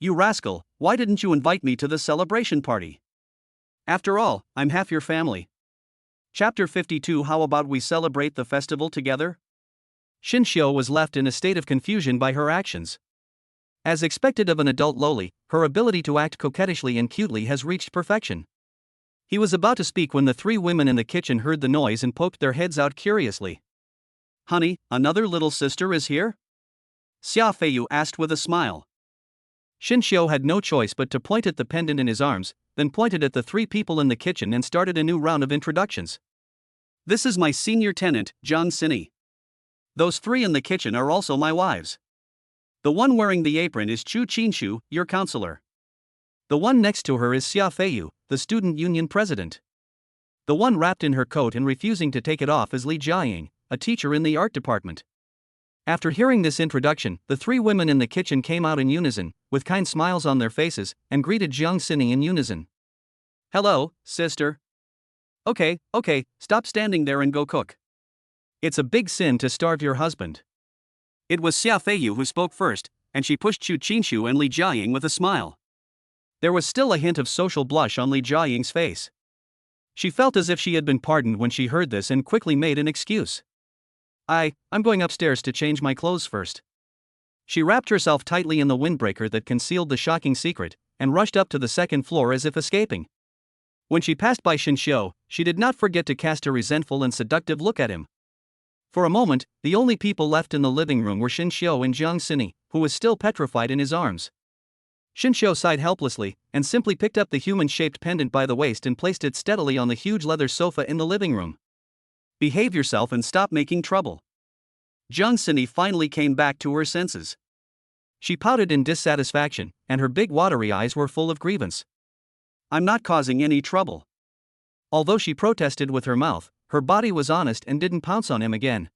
You rascal, why didn't you invite me to the celebration party? After all, I'm half your family. Chapter 52. How about we celebrate the festival together? Xinxiu was left in a state of confusion by her actions. As expected of an adult loli, her ability to act coquettishly and cutely has reached perfection. He was about to speak when the three women in the kitchen heard the noise and poked their heads out curiously. Honey, another little sister is here? Xia Feiyu asked with a smile. Xinxiu had no choice but to point at the pendant in his arms, then pointed at the three people in the kitchen and started a new round of introductions. This is my senior tenant, Jiang Xini. Those three in the kitchen are also my wives. The one wearing the apron is Xu Qinshu, your counselor. The one next to her is Xia Feiyu, the student union president. The one wrapped in her coat and refusing to take it off is Li Jiaying, a teacher in the art department. After hearing this introduction, the three women in the kitchen came out in unison, with kind smiles on their faces, and greeted Jiang Xini in unison. Hello, sister. Okay, stop standing there and go cook. It's a big sin to starve your husband. It was Xia Feiyu who spoke first, and she pushed Xu Qinshu and Li Jiaying with a smile. There was still a hint of social blush on Li Jiaying's face. She felt as if she had been pardoned when she heard this and quickly made an excuse. I'm going upstairs to change my clothes first. She wrapped herself tightly in the windbreaker that concealed the shocking secret, and rushed up to the second floor as if escaping. When she passed by Xinxiu, she did not forget to cast a resentful and seductive look at him. For a moment, the only people left in the living room were Xinxiu and Jiang Xini, who was still petrified in his arms. Xinxiu sighed helplessly, and simply picked up the human-shaped pendant by the waist and placed it steadily on the huge leather sofa in the living room. Behave yourself and stop making trouble. Jiang Xini finally came back to her senses. She pouted in dissatisfaction, and her big watery eyes were full of grievance. I'm not causing any trouble. Although she protested with her mouth, her body was honest and didn't pounce on him again.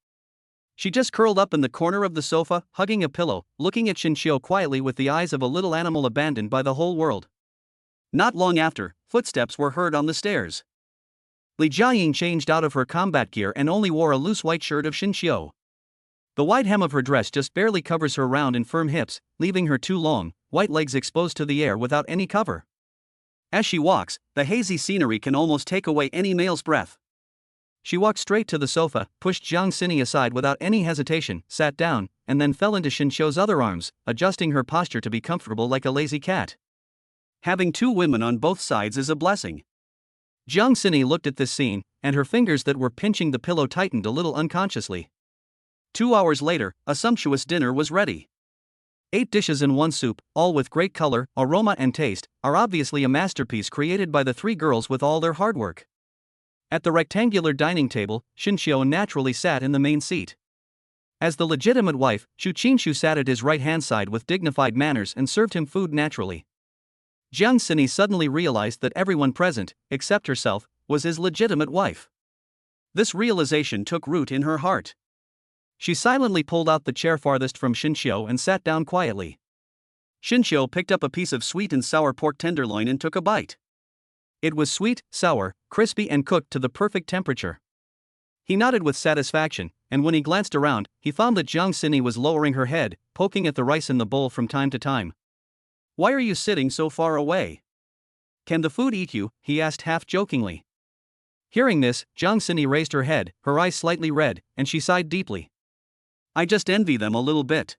She just curled up in the corner of the sofa, hugging a pillow, looking at Xinxiu quietly with the eyes of a little animal abandoned by the whole world. Not long after, footsteps were heard on the stairs. Li Jiaying changed out of her combat gear and only wore a loose white shirt of Xinxiu. The wide hem of her dress just barely covers her round and firm hips, leaving her two long, white legs exposed to the air without any cover. As she walks, the hazy scenery can almost take away any male's breath. She walked straight to the sofa, pushed Jiang Xini aside without any hesitation, sat down, and then fell into Xinxiu's other arms, adjusting her posture to be comfortable like a lazy cat. Having two women on both sides is a blessing. Jiang Xini looked at this scene, and her fingers that were pinching the pillow tightened a little unconsciously. 2 hours later, a sumptuous dinner was ready. 8 dishes in one soup, all with great color, aroma and taste, are obviously a masterpiece created by the three girls with all their hard work. At the rectangular dining table, Xinxiu naturally sat in the main seat. As the legitimate wife, Xu Qinshu sat at his right-hand side with dignified manners and served him food naturally. Jiang Xini suddenly realized that everyone present, except herself, was his legitimate wife. This realization took root in her heart. She silently pulled out the chair farthest from Xinxiu and sat down quietly. Xinxiu picked up a piece of sweet and sour pork tenderloin and took a bite. It was sweet, sour, crispy and cooked to the perfect temperature. He nodded with satisfaction, and when he glanced around, he found that Jiang Xini was lowering her head, poking at the rice in the bowl from time to time. Why are you sitting so far away? Can the food eat you? He asked half-jokingly. Hearing this, Jiang Xini raised her head, her eyes slightly red, and she sighed deeply. I just envy them a little bit.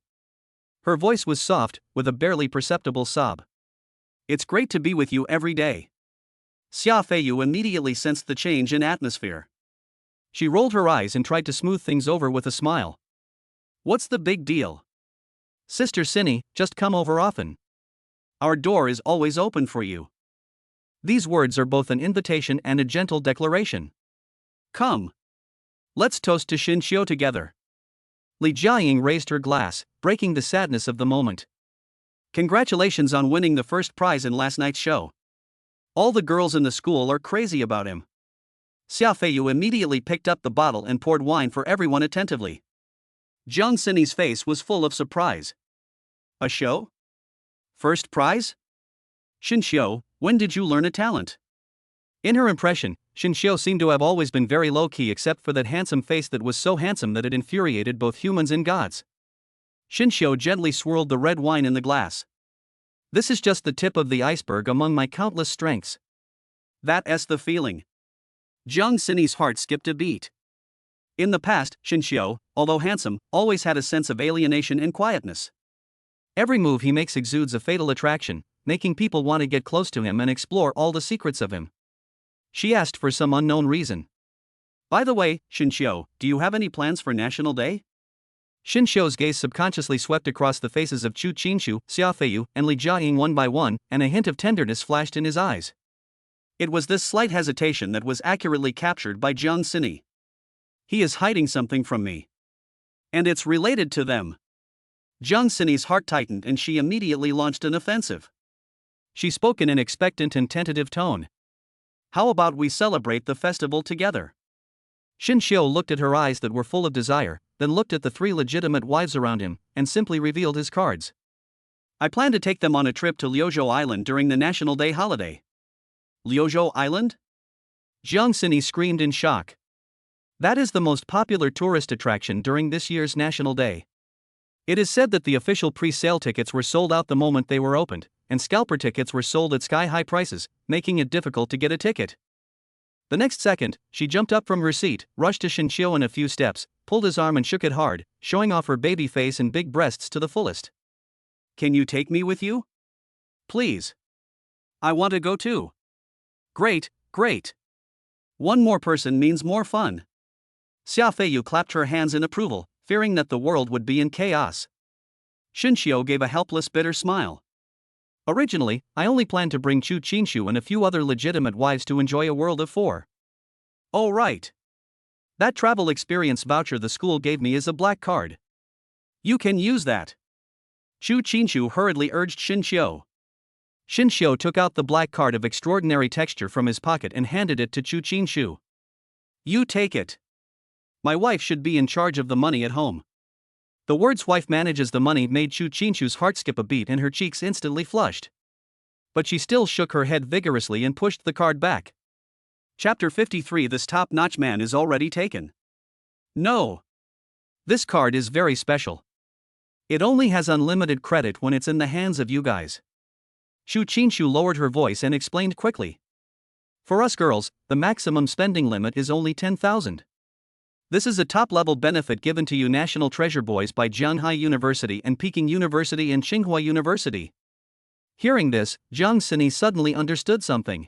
Her voice was soft, with a barely perceptible sob. It's great to be with you every day. Xia Feiyu immediately sensed the change in atmosphere. She rolled her eyes and tried to smooth things over with a smile. What's the big deal? Sister Cinny, just come over often. Our door is always open for you. These words are both an invitation and a gentle declaration. Come. Let's toast to Xinxiu together. Li Jiaying raised her glass, breaking the sadness of the moment. Congratulations on winning the first prize in last night's show. All the girls in the school are crazy about him. Xia Feiyu immediately picked up the bottle and poured wine for everyone attentively. Jiang Cinny's face was full of surprise. A show? First prize? Xinxiu, when did you learn a talent? In her impression, Xinxiu seemed to have always been very low-key except for that handsome face that was so handsome that it infuriated both humans and gods. Xinxiu gently swirled the red wine in the glass. This is just the tip of the iceberg among my countless strengths. That's the feeling. Jiang Cinny's heart skipped a beat. In the past, Xinxiu, although handsome, always had a sense of alienation and quietness. Every move he makes exudes a fatal attraction, making people want to get close to him and explore all the secrets of him. She asked for some unknown reason. By the way, Xinxiu, do you have any plans for National Day? Xinxiu's gaze subconsciously swept across the faces of Chu Qinshu, Xia Feiyu, and Li Jiaying one by one, and a hint of tenderness flashed in his eyes. It was this slight hesitation that was accurately captured by Jiang Cinny. He is hiding something from me. And it's related to them. Jiang Cinny's heart tightened and she immediately launched an offensive. She spoke in an expectant and tentative tone. How about we celebrate the festival together? Xinxiu looked at her eyes that were full of desire, then looked at the three legitimate wives around him, and simply revealed his cards. I plan to take them on a trip to Liuzhou Island during the National Day holiday. Liuzhou Island? Jiang Cinny screamed in shock. That is the most popular tourist attraction during this year's National Day. It is said that the official pre-sale tickets were sold out the moment they were opened, and scalper tickets were sold at sky-high prices, making it difficult to get a ticket. The next second, she jumped up from her seat, rushed to Xinxiu in a few steps, pulled his arm and shook it hard, showing off her baby face and big breasts to the fullest. Can you take me with you? Please. I want to go too. Great, great. One more person means more fun. Xia Feiyu clapped her hands in approval, fearing that the world would be in chaos. Xinxiu gave a helpless bitter smile. Originally, I only planned to bring Chu Qinshu and a few other legitimate wives to enjoy a world of 4. Oh right. That travel experience voucher the school gave me is a black card. You can use that. Chu Qinshu hurriedly urged Xinxiu. Xinxiu took out the black card of extraordinary texture from his pocket and handed it to Chu Qinshu. You take it. My wife should be in charge of the money at home. The words wife manages the money made Chu Qinshu's heart skip a beat and her cheeks instantly flushed. But she still shook her head vigorously and pushed the card back. Chapter 53. This top-notch man is already taken. No. This card is very special. It only has unlimited credit when it's in the hands of you guys. Chu Qinshu lowered her voice and explained quickly. For us girls, the maximum spending limit is only 10,000. This is a top-level benefit given to you National Treasure Boys by Jianghai University and Peking University and Tsinghua University. Hearing this, Jiang Cinny suddenly understood something.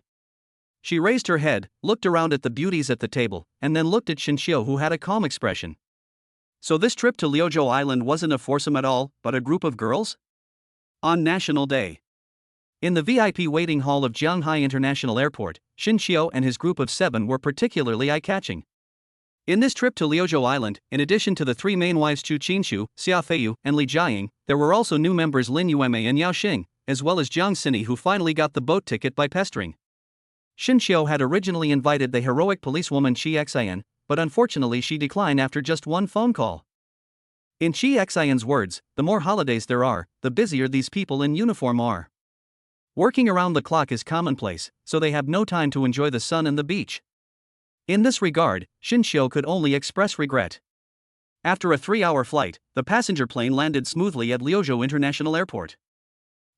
She raised her head, looked around at the beauties at the table, and then looked at Xinxiu who had a calm expression. So this trip to Liuzhou Island wasn't a foursome at all, but a group of girls? On National Day. In the VIP waiting hall of Jianghai International Airport, Xinxiu and his group of 7 were particularly eye-catching. In this trip to Liuzhou Island, in addition to the 3 main wives Chu Qinshu, Xia Feiyu, and Li Jiaying, there were also new members Lin Yuemei and Yao Xing, as well as Jiang Cinny who finally got the boat ticket by pestering. Xinxiu had originally invited the heroic policewoman Qi Xian, but unfortunately she declined after just one phone call. In Qi Xian's words, the more holidays there are, the busier these people in uniform are. Working around the clock is commonplace, so they have no time to enjoy the sun and the beach. In this regard, Xinxiu could only express regret. After a 3-hour flight, the passenger plane landed smoothly at Liuzhou International Airport.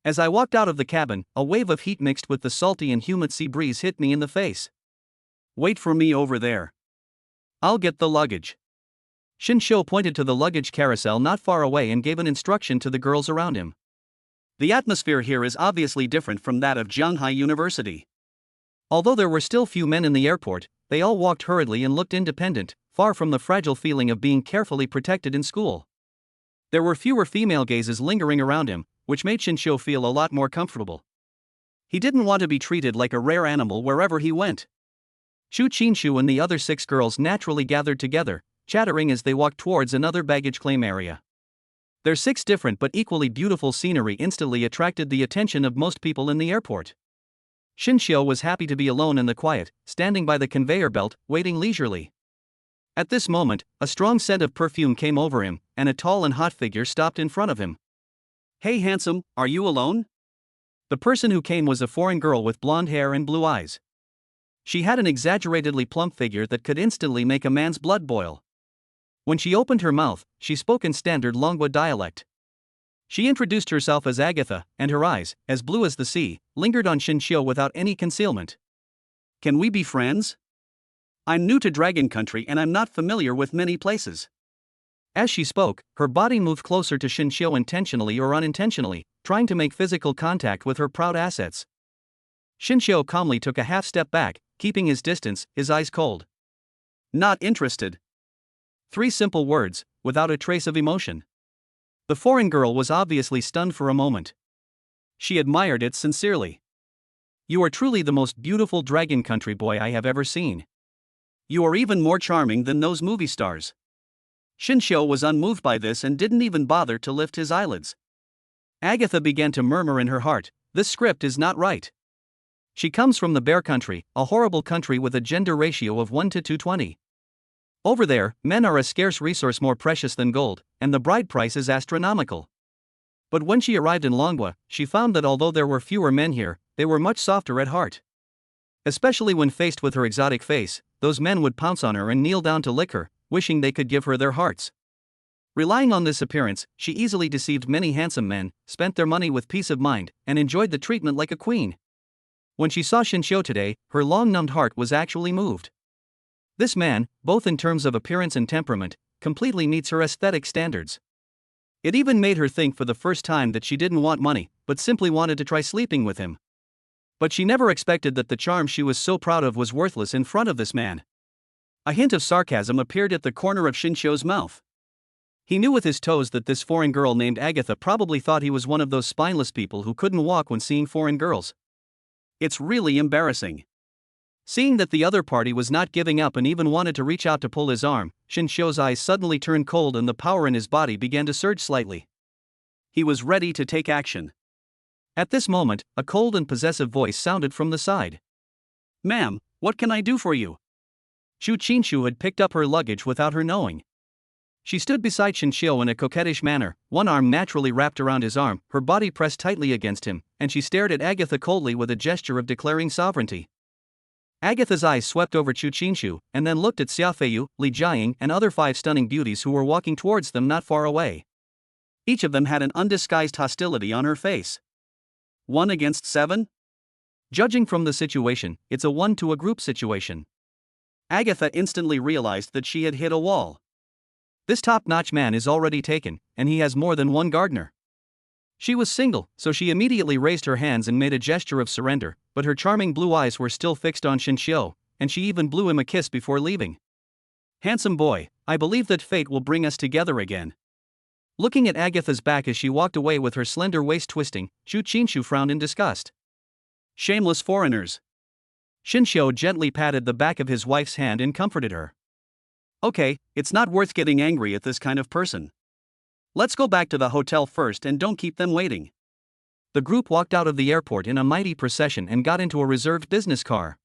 As I walked out of the cabin, a wave of heat mixed with the salty and humid sea breeze hit me in the face. Wait for me over there. I'll get the luggage. Xinxiu pointed to the luggage carousel not far away and gave an instruction to the girls around him. The atmosphere here is obviously different from that of Jianghai University. Although there were still few men in the airport, they all walked hurriedly and looked independent, far from the fragile feeling of being carefully protected in school. There were fewer female gazes lingering around him, which made Shinshio feel a lot more comfortable. He didn't want to be treated like a rare animal wherever he went. Chu Chinshu and the other 6 girls naturally gathered together, chattering as they walked towards another baggage claim area. Their 6 different but equally beautiful scenery instantly attracted the attention of most people in the airport. Shinshio was happy to be alone in the quiet, standing by the conveyor belt, waiting leisurely. At this moment, a strong scent of perfume came over him, and a tall and hot figure stopped in front of him. "Hey handsome, are you alone?" The person who came was a foreign girl with blonde hair and blue eyes. She had an exaggeratedly plump figure that could instantly make a man's blood boil. When she opened her mouth, she spoke in standard Longwa dialect. She introduced herself as Agatha, and her eyes, as blue as the sea, lingered on Shinshio without any concealment. "Can we be friends? I'm new to Dragon Country and I'm not familiar with many places." As she spoke, her body moved closer to Shinshio intentionally or unintentionally, trying to make physical contact with her proud assets. Shinshio calmly took a half step back, keeping his distance, his eyes cold. "Not interested." 3 simple words, without a trace of emotion. The foreign girl was obviously stunned for a moment. She admired it sincerely. "You are truly the most beautiful Dragon Country boy I have ever seen. You are even more charming than those movie stars." Shinshio was unmoved by this and didn't even bother to lift his eyelids. Agatha began to murmur in her heart, "This script is not right. She comes from the Bear Country, a horrible country with a gender ratio of 1 to 220. Over there, men are a scarce resource more precious than gold, and the bride price is astronomical." But when she arrived in Longwa, she found that although there were fewer men here, they were much softer at heart. Especially when faced with her exotic face, those men would pounce on her and kneel down to lick her, wishing they could give her their hearts. Relying on this appearance, she easily deceived many handsome men, spent their money with peace of mind, and enjoyed the treatment like a queen. When she saw Shinshio today, her long-numbed heart was actually moved. This man, both in terms of appearance and temperament, completely meets her aesthetic standards. It even made her think for the first time that she didn't want money, but simply wanted to try sleeping with him. But she never expected that the charm she was so proud of was worthless in front of this man. A hint of sarcasm appeared at the corner of Shinshio's mouth. He knew with his toes that this foreign girl named Agatha probably thought he was one of those spineless people who couldn't walk when seeing foreign girls. It's really embarrassing. Seeing that the other party was not giving up and even wanted to reach out to pull his arm, Shinshio's eyes suddenly turned cold and the power in his body began to surge slightly. He was ready to take action. At this moment, a cold and possessive voice sounded from the side. "Ma'am, what can I do for you?" Chu Chinshu had picked up her luggage without her knowing. She stood beside Shinshio in a coquettish manner, one arm naturally wrapped around his arm, her body pressed tightly against him, and she stared at Agatha coldly with a gesture of declaring sovereignty. Agatha's eyes swept over Chu Chinshu, and then looked at Xiaofeiyu, Li Jiaying, and other 5 stunning beauties who were walking towards them not far away. Each of them had an undisguised hostility on her face. 1 against 7? Judging from the situation, it's a 1 to a group situation. Agatha instantly realized that she had hit a wall. This top-notch man is already taken, and he has more than one gardener. She was single, so she immediately raised her hands and made a gesture of surrender, but her charming blue eyes were still fixed on Shinshio, and she even blew him a kiss before leaving. "Handsome boy, I believe that fate will bring us together again." Looking at Agatha's back as she walked away with her slender waist twisting, Chu Chinshu frowned in disgust. "Shameless foreigners." Shinshio gently patted the back of his wife's hand and comforted her. "Okay, it's not worth getting angry at this kind of person. Let's go back to the hotel first and don't keep them waiting." The group walked out of the airport in a mighty procession and got into a reserved business car.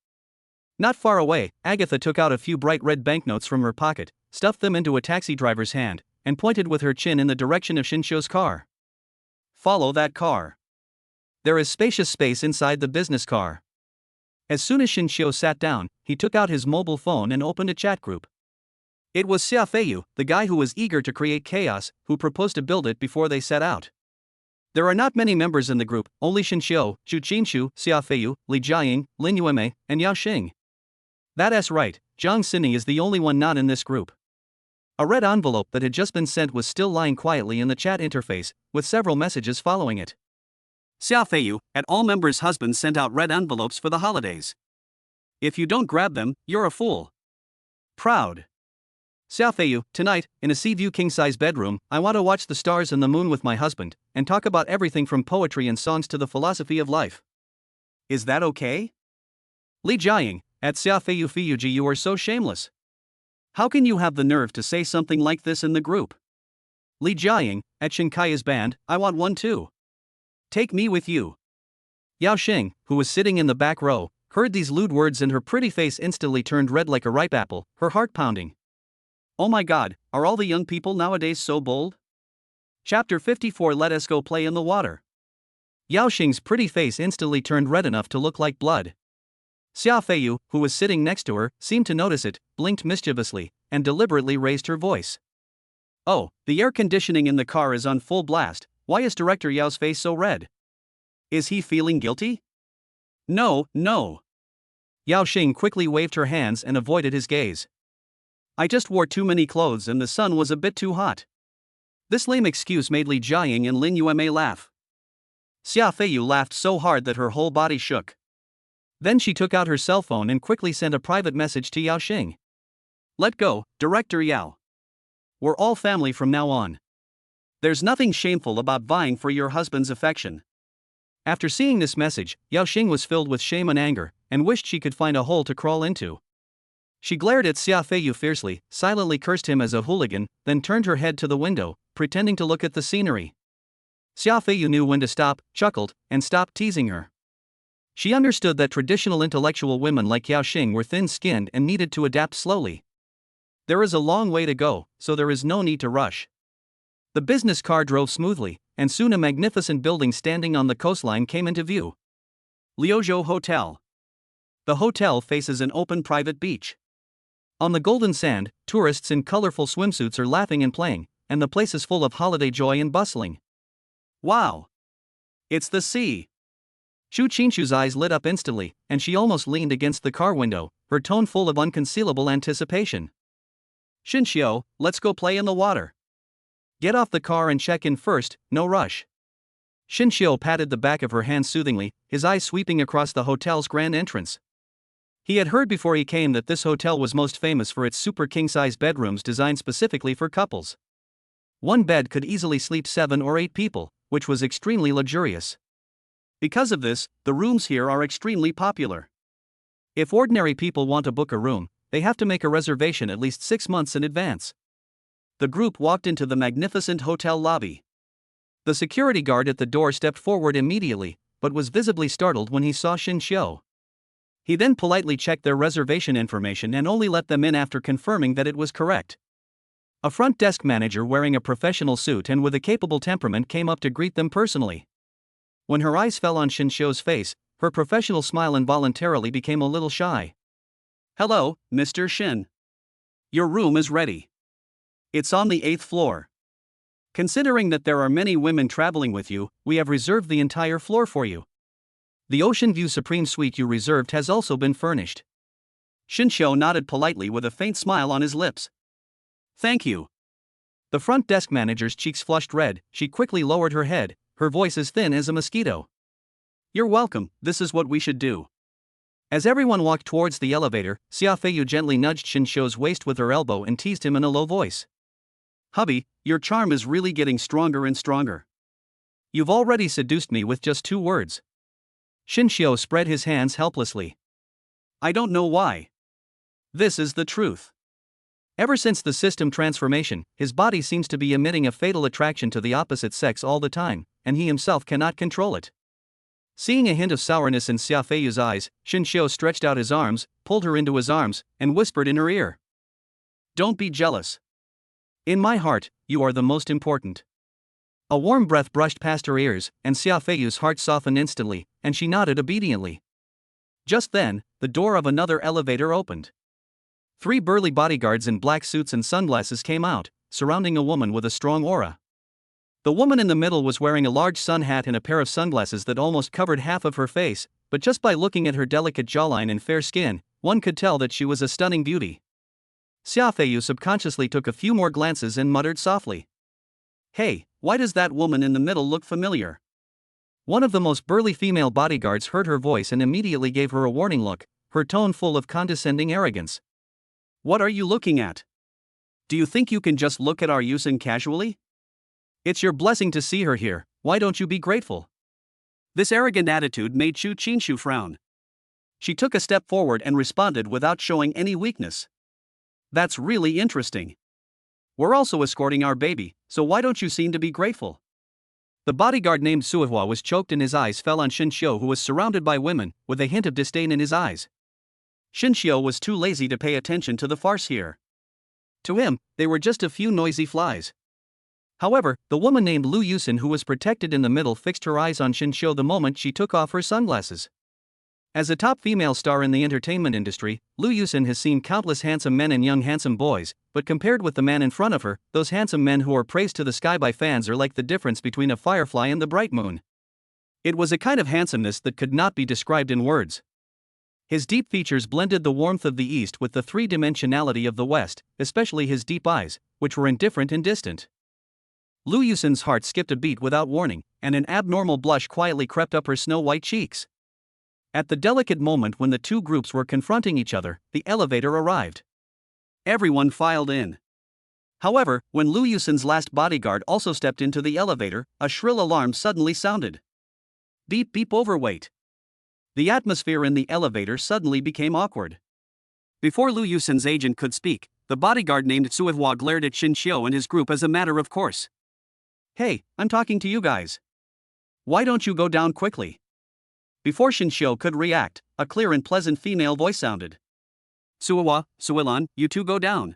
Not far away, Agatha took out a few bright red banknotes from her pocket, stuffed them into a taxi driver's hand, and pointed with her chin in the direction of Shinshio's car. "Follow that car. There is spacious space inside the business car." As soon as Shinshio sat down, he took out his mobile phone and opened a chat group. It was Xiaofeiyu, the guy who was eager to create chaos, who proposed to build it before they set out. There are not many members in the group, only Shinshio, Chu Chinshu, Xiaofeiyu, Li Jiaying, Lin Yueme, and Yao Xing. That's right, Zhang Sini is the only one not in this group. A red envelope that had just been sent was still lying quietly in the chat interface, with several messages following it. "Xiaofeiyu, at all members' husbands sent out red envelopes for the holidays. If you don't grab them, you're a fool. Proud. Xiaofeiyu, tonight, in a sea view king-size bedroom, I want to watch the stars and the moon with my husband, and talk about everything from poetry and songs to the philosophy of life. Is that okay? Li Jiaying, at Xiaofeiyu Fiyuji, you are so shameless. How can you have the nerve to say something like this in the group? Li Jiaying, at Shinkaya's band, I want one too. Take me with you. Yao Xing, who was sitting in the back row, heard these lewd words and her pretty face instantly turned red like a ripe apple, her heart pounding. Oh my god, are all the young people nowadays so bold? Chapter 54. Let us go play in the water. Yao Xing's pretty face instantly turned red enough to look like blood. Xiaofeiyu, who was sitting next to her, seemed to notice it, blinked mischievously, and deliberately raised her voice. Oh, the air conditioning in the car is on full blast. Why is Director Yao's face so red? Is he feeling guilty? No, no. Yao Xing quickly waved her hands and avoided his gaze. I just wore too many clothes and the sun was a bit too hot. This lame excuse made Li Jiaying and Lin Yueme laugh. Xiaofeiyu laughed so hard that her whole body shook. Then she took out her cell phone and quickly sent a private message to Yao Xing. Let go, Director Yao. We're all family from now on. There's nothing shameful about vying for your husband's affection. After seeing this message, Yao Xing was filled with shame and anger, and wished she could find a hole to crawl into. She glared at Xiaofeiyu fiercely, silently cursed him as a hooligan, then turned her head to the window, pretending to look at the scenery. Xiaofeiyu knew when to stop, chuckled, and stopped teasing her. She understood that traditional intellectual women like Yao Xing were thin-skinned and needed to adapt slowly. There is a long way to go, so there is no need to rush. The business car drove smoothly, and soon a magnificent building standing on the coastline came into view. Liuzhou Hotel. The hotel faces an open private beach. On the golden sand, tourists in colorful swimsuits are laughing and playing, and the place is full of holiday joy and bustling. Wow! It's the sea! Xu Qinshu's eyes lit up instantly, and she almost leaned against the car window, her tone full of unconcealable anticipation. Xinxiu, let's go play in the water. Get off the car and check in first, no rush. Xinxiu patted the back of her hand soothingly, his eyes sweeping across the hotel's grand entrance. He had heard before he came that this hotel was most famous for its super king-size bedrooms designed specifically for couples. One bed could easily sleep 7 or 8 people, which was extremely luxurious. Because of this, the rooms here are extremely popular. If ordinary people want to book a room, they have to make a reservation at least 6 months in advance. The group walked into the magnificent hotel lobby. The security guard at the door stepped forward immediately, but was visibly startled when he saw Xinxiu. He then politely checked their reservation information and only let them in after confirming that it was correct. A front desk manager wearing a professional suit and with a capable temperament came up to greet them personally. When her eyes fell on Xinxiu's face, her professional smile involuntarily became a little shy. Hello, Mr. Xin. Your room is ready. It's on the 8th floor. Considering that there are many women traveling with you, we have reserved the entire floor for you. The Ocean View Supreme Suite you reserved has also been furnished. Xinxiu nodded politely with a faint smile on his lips. Thank you. The front desk manager's cheeks flushed red, she quickly lowered her head, her voice as thin as a mosquito. You're welcome, this is what we should do. As everyone walked towards the elevator, Xiaofeiyu gently nudged Xinxiu's waist with her elbow and teased him in a low voice. Hubby, your charm is really getting stronger and stronger. You've already seduced me with just 2 words. Xinxiu spread his hands helplessly. I don't know why. This is the truth. Ever since the system transformation, his body seems to be emitting a fatal attraction to the opposite sex all the time, and he himself cannot control it. Seeing a hint of sourness in Xiaofeiyu's eyes, Xinxiu stretched out his arms, pulled her into his arms, and whispered in her ear. Don't be jealous. In my heart, you are the most important. A warm breath brushed past her ears, and Xiaofeiyu's heart softened instantly, and she nodded obediently. Just then, the door of another elevator opened. 3 burly bodyguards in black suits and sunglasses came out, surrounding a woman with a strong aura. The woman in the middle was wearing a large sun hat and a pair of sunglasses that almost covered half of her face, but just by looking at her delicate jawline and fair skin, one could tell that she was a stunning beauty. Xiaofeiyu subconsciously took a few more glances and muttered softly. Hey, why does that woman in the middle look familiar? One of the most burly female bodyguards heard her voice and immediately gave her a warning look, her tone full of condescending arrogance. What are you looking at? Do you think you can just look at our Yusin casually? It's your blessing to see her here, why don't you be grateful? This arrogant attitude made Chu Qinshu frown. She took a step forward and responded without showing any weakness. That's really interesting. We're also escorting our baby, so why don't you seem to be grateful? The bodyguard named Suihua was choked and his eyes fell on Shinshio, who was surrounded by women, with a hint of disdain in his eyes. Shinshio was too lazy to pay attention to the farce here. To him, they were just a few noisy flies. However, the woman named Lu Yusin, who was protected in the middle, fixed her eyes on Shinshio the moment she took off her sunglasses. As a top female star in the entertainment industry, Lu Yusin has seen countless handsome men and young handsome boys, but compared with the man in front of her, those handsome men who are praised to the sky by fans are like the difference between a firefly and the bright moon. It was a kind of handsomeness that could not be described in words. His deep features blended the warmth of the East with the three-dimensionality of the West, especially his deep eyes, which were indifferent and distant. Lu Yusin's heart skipped a beat without warning, and an abnormal blush quietly crept up her snow-white cheeks. At the delicate moment when the two groups were confronting each other, the elevator arrived. Everyone filed in. However, when Lu Yusin's last bodyguard also stepped into the elevator, a shrill alarm suddenly sounded. Beep beep, overweight. The atmosphere in the elevator suddenly became awkward. Before Lu Yusin's agent could speak, the bodyguard named Suihua glared at Shinshio and his group as a matter of course. Hey, I'm talking to you guys. Why don't you go down quickly? Before Shinshio could react, a clear and pleasant female voice sounded. Suihua, Suilan, you two go down.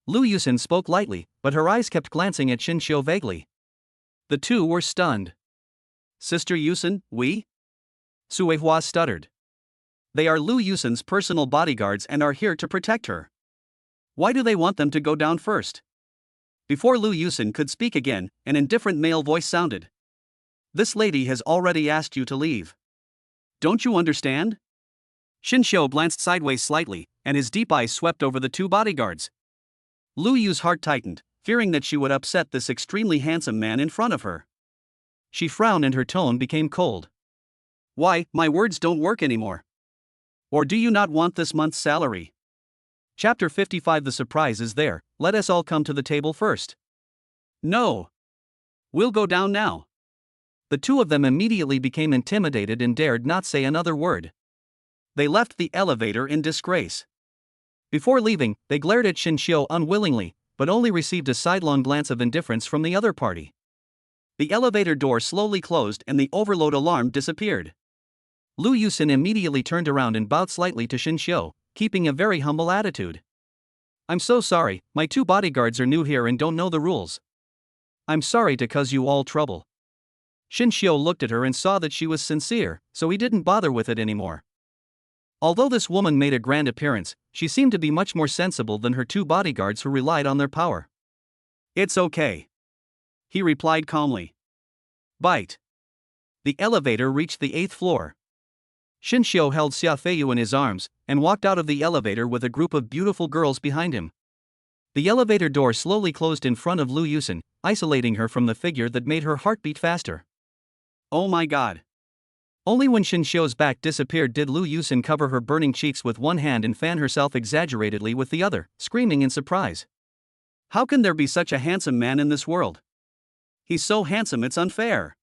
Lu Yusin spoke lightly, but her eyes kept glancing at Shinshio vaguely. The two were stunned. Sister Yusin, we? Suihua stuttered. They are Lu Yusin's personal bodyguards and are here to protect her. Why do they want them to go down first? Before Lu Yusin could speak again, an indifferent male voice sounded. This lady has already asked you to leave. Don't you understand? Shinshio glanced sideways slightly, and his deep eyes swept over the two bodyguards. Lu Yu's heart tightened, fearing that she would upset this extremely handsome man in front of her. She frowned and her tone became cold. Why, my words don't work anymore. Or do you not want this month's salary? Chapter 55. The surprise is there, let us all come to the table first. No. We'll go down now. The two of them immediately became intimidated and dared not say another word. They left the elevator in disgrace. Before leaving, they glared at Shinshio unwillingly, but only received a sidelong glance of indifference from the other party. The elevator door slowly closed and the overload alarm disappeared. Lu Yusin immediately turned around and bowed slightly to Shinshio, keeping a very humble attitude. I'm so sorry, my two bodyguards are new here and don't know the rules. I'm sorry to cause you all trouble. Shinshio looked at her and saw that she was sincere, so he didn't bother with it anymore. Although this woman made a grand appearance, she seemed to be much more sensible than her two bodyguards who relied on their power. It's okay, he replied calmly. Bite. The elevator reached the 8th floor. Shinshio held Xiafeiyu in his arms, and walked out of the elevator with a group of beautiful girls behind him. The elevator door slowly closed in front of Lu Yusin, isolating her from the figure that made her heart beat faster. Oh my god. Only when Shinshio's back disappeared did Lu Yusin cover her burning cheeks with one hand and fan herself exaggeratedly with the other, screaming in surprise. How can there be such a handsome man in this world? He's so handsome it's unfair.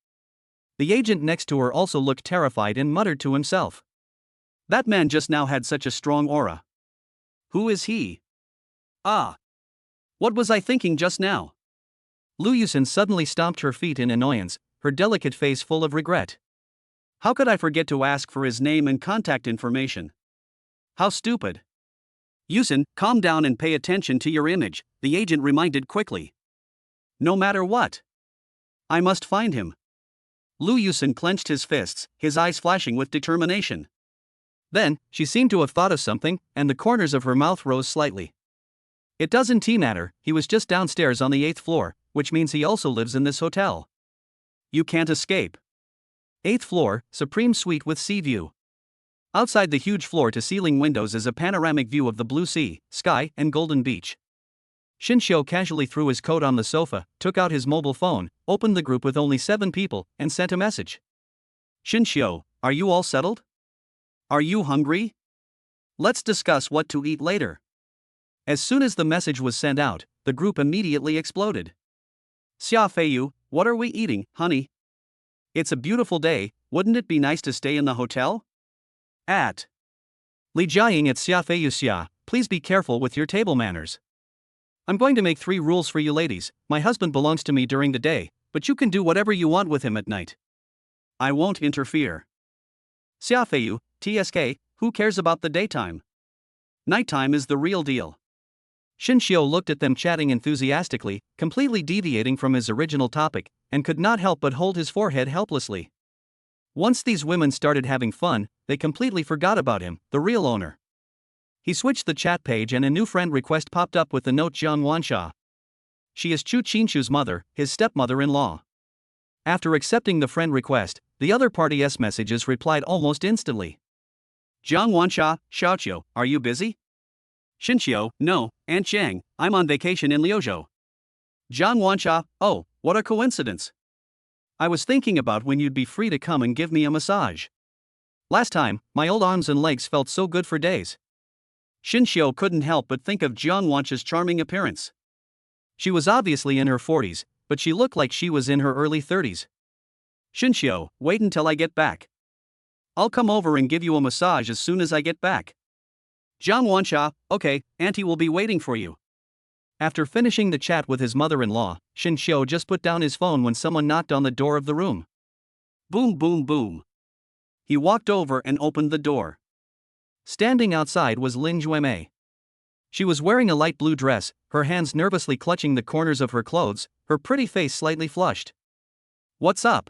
The agent next to her also looked terrified and muttered to himself. That man just now had such a strong aura. Who is he? Ah. What was I thinking just now? Lu Yusin suddenly stomped her feet in annoyance, her delicate face full of regret. How could I forget to ask for his name and contact information? How stupid. Yusin, calm down and pay attention to your image, the agent reminded quickly. No matter what. I must find him. Lu Yusin clenched his fists, his eyes flashing with determination. Then, she seemed to have thought of something, and the corners of her mouth rose slightly. It doesn't matter, he was just downstairs on the 8th floor, which means he also lives in this hotel. You can't escape. 8th floor, supreme suite with sea view. Outside the huge floor-to-ceiling windows is a panoramic view of the blue sea, sky, and golden beach. Shinshio casually threw his coat on the sofa, took out his mobile phone, opened the group with only 7 people, and sent a message. Shinshio, are you all settled? Are you hungry? Let's discuss what to eat later. As soon as the message was sent out, the group immediately exploded. Xia Feiyu, what are we eating, honey? It's a beautiful day, wouldn't it be nice to stay in the hotel? At Li Jiaying at Xia Feiyu Xia, please be careful with your table manners. I'm going to make 3 rules for you ladies. My husband belongs to me during the day, but you can do whatever you want with him at night. I won't interfere. Xia Feiyu, TSK, who cares about the daytime? Nighttime is the real deal. Xinxiu looked at them chatting enthusiastically, completely deviating from his original topic, and could not help but hold his forehead helplessly. Once these women started having fun, they completely forgot about him, the real owner. He switched the chat page and a new friend request popped up with the note Jiang Wansha. She is Chu Qinchu's mother, his stepmother-in-law. After accepting the friend request, the other party's messages replied almost instantly. Jiang Wansha, Xiaoqiu, are you busy? Xinxiu, no, Aunt Jiang, I'm on vacation in Liuzhou. Jiang Wansha, oh, what a coincidence. I was thinking about when you'd be free to come and give me a massage. Last time, my old arms and legs felt so good for days. Xinxiu couldn't help but think of Jiang Wansha's charming appearance. She was obviously in her 40s, but she looked like she was in her early 30s. Xinxiu, wait until I get back. I'll come over and give you a massage as soon as I get back. Jiang Wansha, okay, Auntie will be waiting for you. After finishing the chat with his mother-in-law, Xinxiu just put down his phone when someone knocked on the door of the room. Boom boom boom. He walked over and opened the door. Standing outside was Lin Juemei. She was wearing a light blue dress, her hands nervously clutching the corners of her clothes, her pretty face slightly flushed. What's up?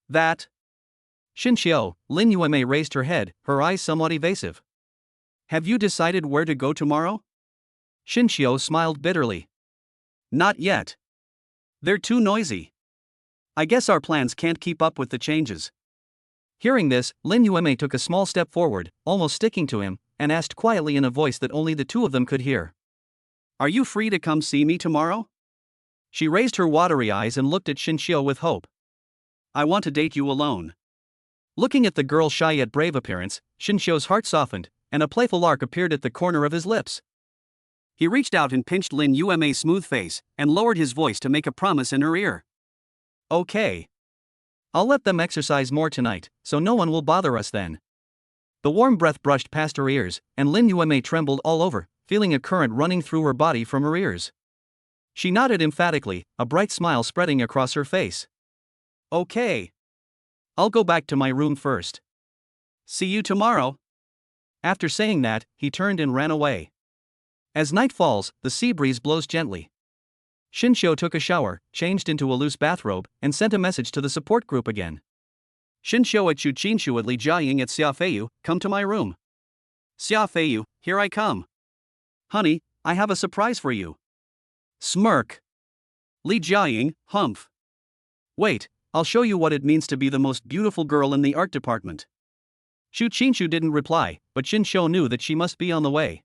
That? Xinxiu, Lin Juemei raised her head, her eyes somewhat evasive. Have you decided where to go tomorrow? Xinxiu smiled bitterly. Not yet. They're too noisy. I guess our plans can't keep up with the changes. Hearing this, Lin Yuemei took a small step forward, almost sticking to him, and asked quietly in a voice that only the two of them could hear. Are you free to come see me tomorrow? She raised her watery eyes and looked at Xinxiu with hope. I want to date you alone. Looking at the girl's shy yet brave appearance, Xinxiu's heart softened, and a playful lark appeared at the corner of his lips. He reached out and pinched Lin Yuemei's smooth face, and lowered his voice to make a promise in her ear. Okay. I'll let them exercise more tonight, so no one will bother us then. The warm breath brushed past her ears, and Lin Yuemei trembled all over, feeling a current running through her body from her ears. She nodded emphatically, a bright smile spreading across her face. Okay. I'll go back to my room first. See you tomorrow. After saying that, he turned and ran away. As night falls, the sea breeze blows gently. Xinxiu took a shower, changed into a loose bathrobe, and sent a message to the support group again. Xinxiu at Chu Qinshu at Li Jiaying at Xia Feiyu, come to my room. Xia Feiyu, here I come. Honey, I have a surprise for you. Smirk. Li Jiaying, humph. Wait, I'll show you what it means to be the most beautiful girl in the art department. Chu Qinshu didn't reply, but Xinxiu knew that she must be on the way.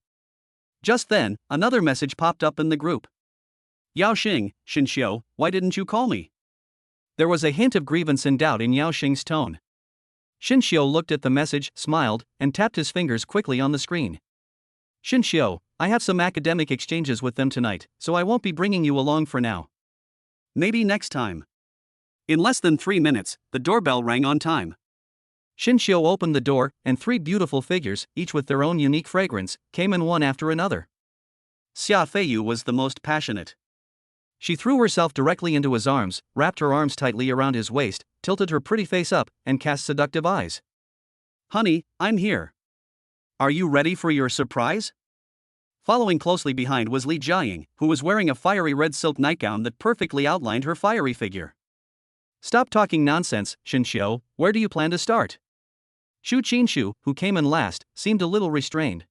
Just then, another message popped up in the group. Yao Xing, Xinxiu, why didn't you call me? There was a hint of grievance and doubt in Yao Xing's tone. Xinxiu looked at the message, smiled, and tapped his fingers quickly on the screen. Xinxiu, I have some academic exchanges with them tonight, so I won't be bringing you along for now. Maybe next time. In less than 3 minutes, the doorbell rang on time. Xinxiu opened the door, and 3 beautiful figures, each with their own unique fragrance, came in one after another. Xia Feiyu was the most passionate. She threw herself directly into his arms, wrapped her arms tightly around his waist, tilted her pretty face up, and cast seductive eyes. Honey, I'm here. Are you ready for your surprise? Following closely behind was Li Jiaying, who was wearing a fiery red silk nightgown that perfectly outlined her fiery figure. Stop talking nonsense, Xinxiu, where do you plan to start? Chu Qinshu, who came in last, seemed a little restrained.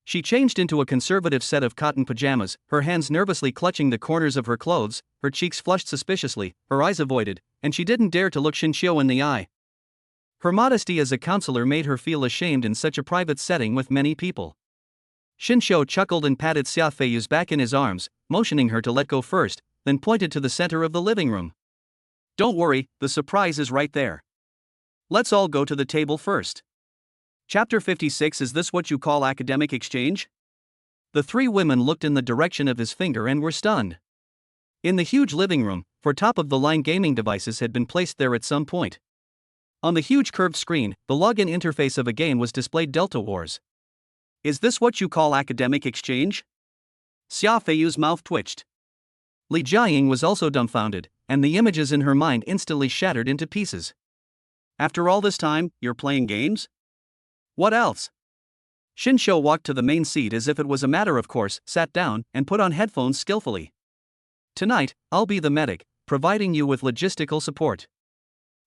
She changed into a conservative set of cotton pajamas, her hands nervously clutching the corners of her clothes, her cheeks flushed suspiciously, her eyes avoided, and she didn't dare to look Xinxiu in the eye. Her modesty as a counselor made her feel ashamed in such a private setting with many people. Xinxiu chuckled and patted Xia Feiyu's back in his arms, motioning her to let go first, then pointed to the center of the living room. Don't worry, the surprise is right there. Let's all go to the table first. Chapter 56. Is this what you call academic exchange? The three women looked in the direction of his finger and were stunned. In the huge living room, four top-of-the-line gaming devices had been placed there at some point. On the huge curved screen, the login interface of a game was displayed: Delta Wars. Is this what you call academic exchange? Xia Feiyu's mouth twitched. Li Jiaying was also dumbfounded, and the images in her mind instantly shattered into pieces. After all this time, you're playing games? What else? Xinqiu walked to the main seat as if it was a matter of course, sat down, and put on headphones skillfully. Tonight, I'll be the medic, providing you with logistical support.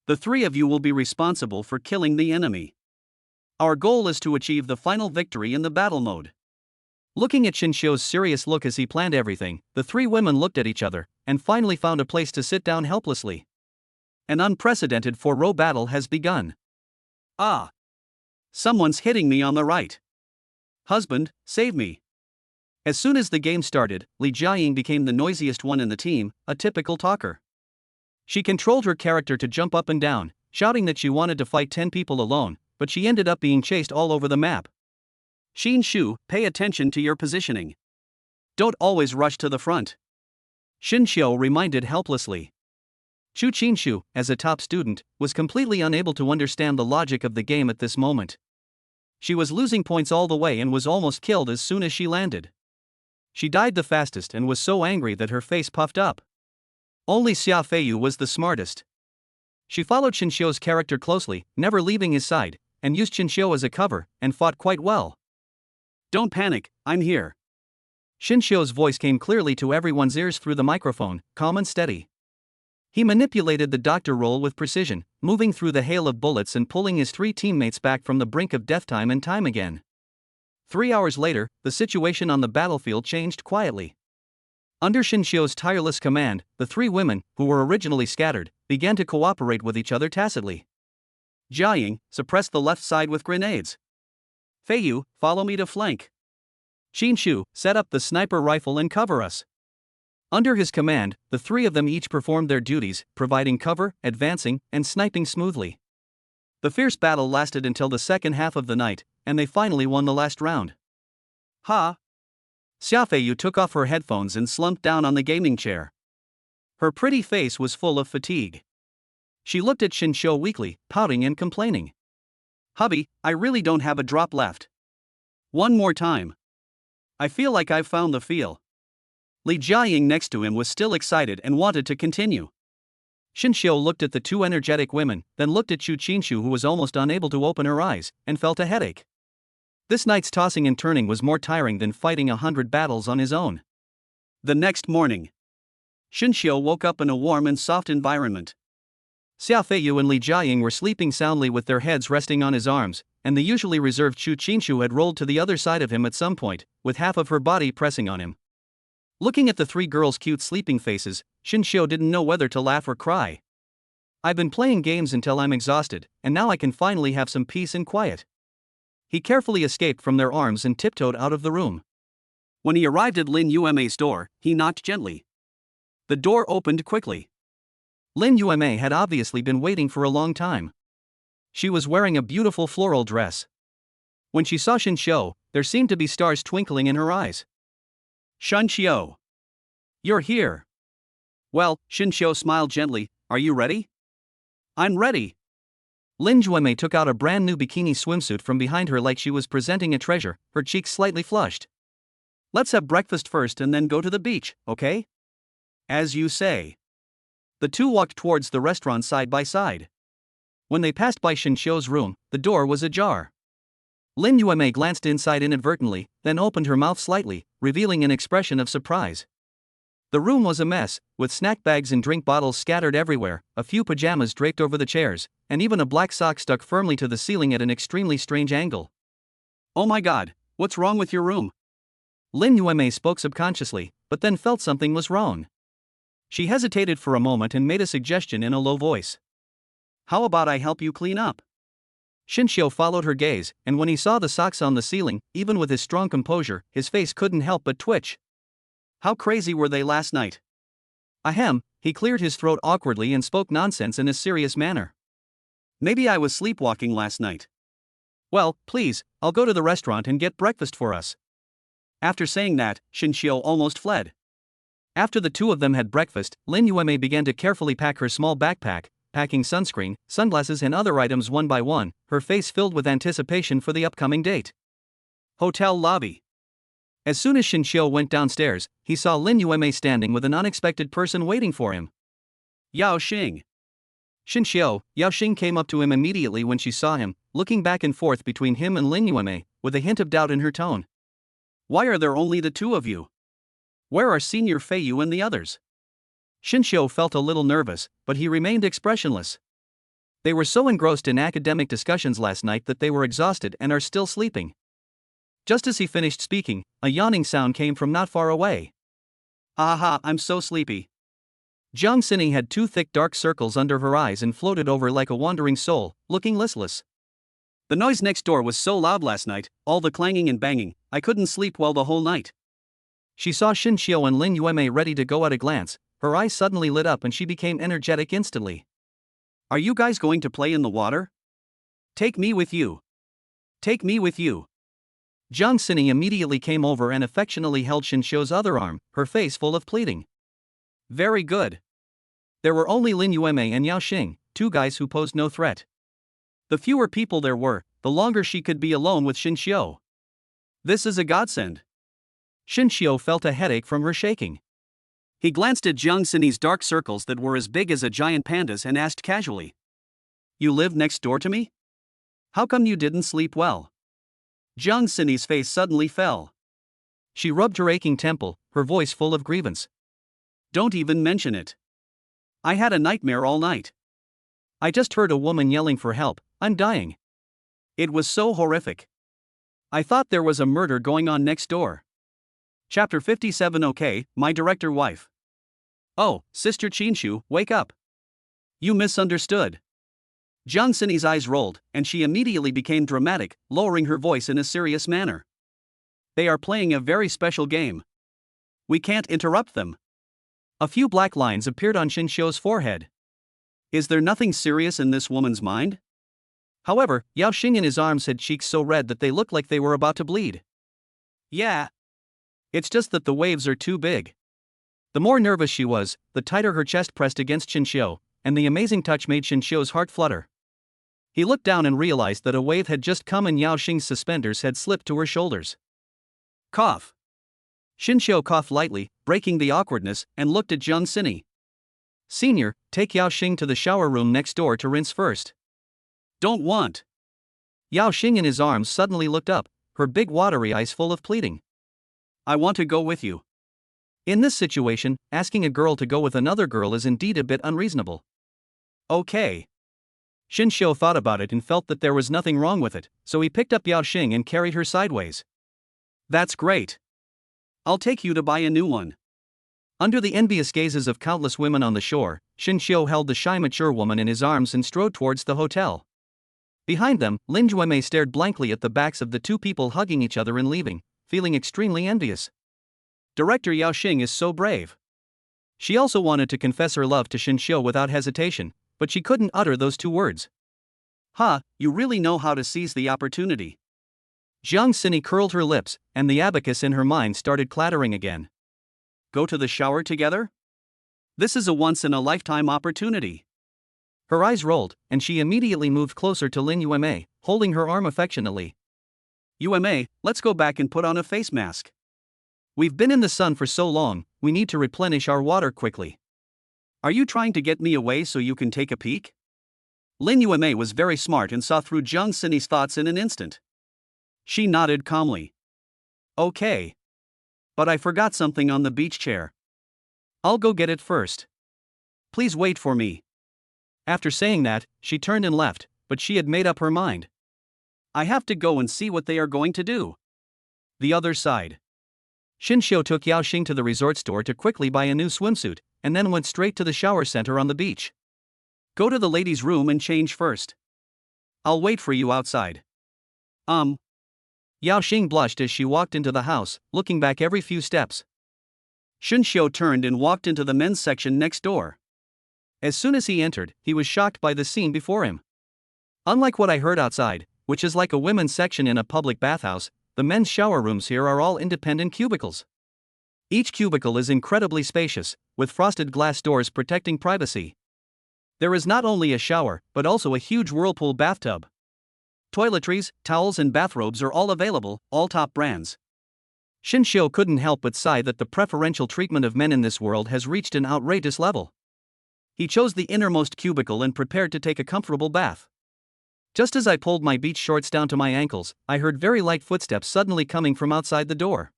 The three of you will be responsible for killing the enemy. Our goal is to achieve the final victory in the battle mode. Looking at Xinqiu's serious look as he planned everything, the three women looked at each other, and finally found a place to sit down helplessly. An unprecedented four-row battle has begun. Ah! Someone's hitting me on the right. Husband, save me. As soon as the game started, Li Jiaying became the noisiest one in the team, a typical talker. She controlled her character to jump up and down, shouting that she wanted to fight 10 people alone, but she ended up being chased all over the map. Xin Shu, pay attention to your positioning. Don't always rush to the front. Xinqiu reminded helplessly. Chu Qinshu, as a top student, was completely unable to understand the logic of the game at this moment. She was losing points all the way and was almost killed as soon as she landed. She died the fastest and was so angry that her face puffed up. Only Xia Feiyu was the smartest. She followed Xinqiu's character closely, never leaving his side, and used Xinqiu as a cover, and fought quite well. Don't panic, I'm here. Xinqiu's voice came clearly to everyone's ears through the microphone, calm and steady. He manipulated the doctor role with precision, moving through the hail of bullets and pulling his three teammates back from the brink of death time and time again. 3 hours later, the situation on the battlefield changed quietly. Under Xinqiu's tireless command, the three women, who were originally scattered, began to cooperate with each other tacitly. Jiaying, suppress the left side with grenades. Feiyu, follow me to flank. Qinshu, set up the sniper rifle and cover us. Under his command, the three of them each performed their duties, providing cover, advancing, and sniping smoothly. The fierce battle lasted until the second half of the night, and they finally won the last round. Ha! Xia Feiyu took off her headphones and slumped down on the gaming chair. Her pretty face was full of fatigue. She looked at Xinqiu weakly, pouting and complaining. Hubby, I really don't have a drop left. One more time. I feel like I've found the feel. Li Jiaying next to him was still excited and wanted to continue. Xinqiu looked at the two energetic women, then looked at Chu Qinshu, who was almost unable to open her eyes, and felt a headache. This night's tossing and turning was more tiring than fighting 100 battles on his own. The next morning, Xinqiu woke up in a warm and soft environment. Xia Feiyu and Li Jiaying were sleeping soundly with their heads resting on his arms, and the usually reserved Chu Qinshu had rolled to the other side of him at some point, with half of her body pressing on him. Looking at the three girls' cute sleeping faces, Xinqiu didn't know whether to laugh or cry. I've been playing games until I'm exhausted, and now I can finally have some peace and quiet. He carefully escaped from their arms and tiptoed out of the room. When he arrived at Lin Yume's door, he knocked gently. The door opened quickly. Lin Yume had obviously been waiting for a long time. She was wearing a beautiful floral dress. When she saw Xinqiu, there seemed to be stars twinkling in her eyes. Xinqiu, you're here. Well, Xinqiu smiled gently, are you ready? I'm ready. Lin Yume took out a brand new bikini swimsuit from behind her like she was presenting a treasure, her cheeks slightly flushed. Let's have breakfast first and then go to the beach, okay? As you say. The two walked towards the restaurant side by side. When they passed by Xinqiu's room, the door was ajar. Lin Yume glanced inside inadvertently, then opened her mouth slightly, revealing an expression of surprise. The room was a mess, with snack bags and drink bottles scattered everywhere, a few pajamas draped over the chairs, and even a black sock stuck firmly to the ceiling at an extremely strange angle. Oh my god, what's wrong with your room? Lin Yume spoke subconsciously, but then felt something was wrong. She hesitated for a moment and made a suggestion in a low voice. How about I help you clean up? Xinqiu followed her gaze, and when he saw the socks on the ceiling, even with his strong composure, his face couldn't help but twitch. How crazy were they last night? Ahem, he cleared his throat awkwardly and spoke nonsense in a serious manner. Maybe I was sleepwalking last night. Well, please, I'll go to the restaurant and get breakfast for us. After saying that, Shinshio almost fled. After the two of them had breakfast, Lin Yueme began to carefully pack her small backpack, packing sunscreen, sunglasses and other items one by one, her face filled with anticipation for the upcoming date. Hotel lobby. As soon as Shinshio went downstairs, he saw Lin Yueme standing with an unexpected person waiting for him. Yao Xing. Shinshio, Yao Xing came up to him immediately when she saw him, looking back and forth between him and Lin Yueme, with a hint of doubt in her tone. Why are there only the two of you? Where are Senior Feiyu and the others? Shinshio felt a little nervous, but he remained expressionless. They were so engrossed in academic discussions last night that they were exhausted and are still sleeping. Just as he finished speaking, a yawning sound came from not far away. Aha, I'm so sleepy. Jiang Xini had two thick dark circles under her eyes and floated over like a wandering soul, looking listless. The noise next door was so loud last night, all the clanging and banging, I couldn't sleep well the whole night. She saw Shinshio and Lin Yueme ready to go at a glance, her eyes suddenly lit up and she became energetic instantly. Are you guys going to play in the water? Take me with you. Take me with you. Jiang Xini immediately came over and affectionately held Shinshio's other arm, her face full of pleading. Very good. There were only Lin Yueme and Yao Xing, two guys who posed no threat. The fewer people there were, the longer she could be alone with Shinshio. This is a godsend. Shinshio felt a headache from her shaking. He glanced at Jiang Xini's dark circles that were as big as a giant panda's and asked casually. You live next door to me? How come you didn't sleep well? Jiang Xini's face suddenly fell. She rubbed her aching temple, her voice full of grievance. Don't even mention it. I had a nightmare all night. I just heard a woman yelling for help, I'm dying. It was so horrific. I thought there was a murder going on next door. Chapter 57. Okay, my director wife. Oh, Sister Qinshu, wake up. You misunderstood. Jiang Xini's eyes rolled, and she immediately became dramatic, lowering her voice in a serious manner. They are playing a very special game. We can't interrupt them. A few black lines appeared on Shinshio's forehead. Is there nothing serious in this woman's mind? However, Yao Xing in his arms had cheeks so red that they looked like they were about to bleed. Yeah. It's just that the waves are too big. The more nervous she was, the tighter her chest pressed against Shinshio, and the amazing touch made Shinshio's heart flutter. He looked down and realized that a wave had just come and Yao Xing's suspenders had slipped to her shoulders. Cough. Shinshio coughed lightly, breaking the awkwardness, and looked at Jiang Xini. Senior, take Yao Xing to the shower room next door to rinse first. Don't want. Yao Xing in his arms suddenly looked up, her big watery eyes full of pleading. I want to go with you. In this situation, asking a girl to go with another girl is indeed a bit unreasonable. Okay. Shinshio thought about it and felt that there was nothing wrong with it, so he picked up Yao Xing and carried her sideways. That's great. I'll take you to buy a new one. Under the envious gazes of countless women on the shore, Shinshio held the shy mature woman in his arms and strode towards the hotel. Behind them, Lin Yueme stared blankly at the backs of the two people hugging each other and leaving, feeling extremely envious. Director Yao Xing is so brave. She also wanted to confess her love to Shinshio without hesitation, but she couldn't utter those two words. You really know how to seize the opportunity. Jiang Xini curled her lips, and the abacus in her mind started clattering again. Go to the shower together? This is a once-in-a-lifetime opportunity. Her eyes rolled, and she immediately moved closer to Lin Yueme, holding her arm affectionately. Yueme, let's go back and put on a face mask. We've been in the sun for so long, we need to replenish our water quickly. Are you trying to get me away so you can take a peek? Lin Yueme was very smart and saw through Jiang Xini's thoughts in an instant. She nodded calmly. Okay. But I forgot something on the beach chair. I'll go get it first. Please wait for me. After saying that, she turned and left, but she had made up her mind. I have to go and see what they are going to do. The other side. Shinshio took Yao Xing to the resort store to quickly buy a new swimsuit, and then went straight to the shower center on the beach. Go to the ladies' room and change first. I'll wait for you outside. Yao Xing blushed as she walked into the house, looking back every few steps. Shinshio turned and walked into the men's section next door. As soon as he entered, he was shocked by the scene before him. Unlike what I heard outside, which is like a women's section in a public bathhouse. The men's shower rooms here are all independent cubicles. Each cubicle is incredibly spacious, with frosted glass doors protecting privacy. There is not only a shower, but also a huge whirlpool bathtub. Toiletries, towels and bathrobes are all available, all top brands. Shinshio couldn't help but sigh that the preferential treatment of men in this world has reached an outrageous level. He chose the innermost cubicle and prepared to take a comfortable bath. Just as I pulled my beach shorts down to my ankles, I heard very light footsteps suddenly coming from outside the door.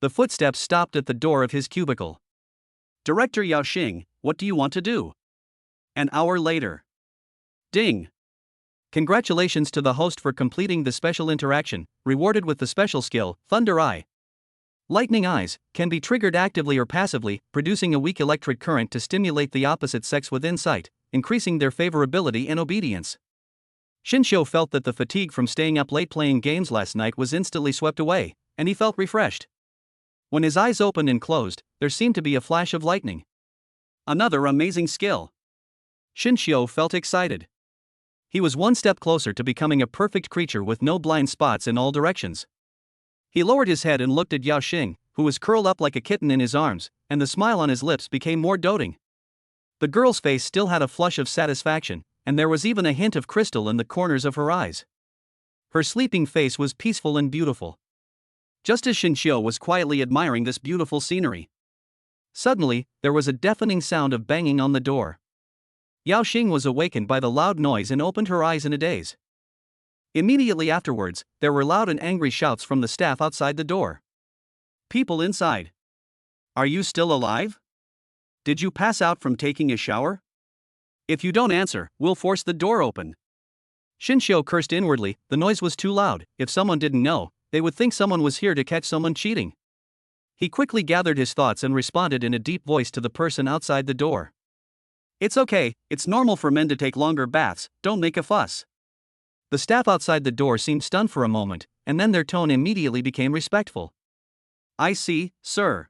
The footsteps stopped at the door of his cubicle. "Director Yao Xing, what do you want to do?" An hour later. Ding! Congratulations to the host for completing the special interaction, rewarded with the special skill, Thunder Eye. Lightning eyes can be triggered actively or passively, producing a weak electric current to stimulate the opposite sex within sight, increasing their favorability and obedience. Shinshio felt that the fatigue from staying up late playing games last night was instantly swept away, and he felt refreshed. When his eyes opened and closed, there seemed to be a flash of lightning. Another amazing skill. Shinshio felt excited. He was one step closer to becoming a perfect creature with no blind spots in all directions. He lowered his head and looked at Yao Xing, who was curled up like a kitten in his arms, and the smile on his lips became more doting. The girl's face still had a flush of satisfaction, and there was even a hint of crystal in the corners of her eyes. Her sleeping face was peaceful and beautiful. Just as Shinshio was quietly admiring this beautiful scenery, suddenly, there was a deafening sound of banging on the door. Yao Xing was awakened by the loud noise and opened her eyes in a daze. Immediately afterwards, there were loud and angry shouts from the staff outside the door. "People inside! Are you still alive? Did you pass out from taking a shower? If you don't answer, we'll force the door open." Shinshio cursed inwardly. The noise was too loud. If someone didn't know, they would think someone was here to catch someone cheating. He quickly gathered his thoughts and responded in a deep voice to the person outside the door. "It's okay, it's normal for men to take longer baths, don't make a fuss." The staff outside the door seemed stunned for a moment, and then their tone immediately became respectful. "I see, sir.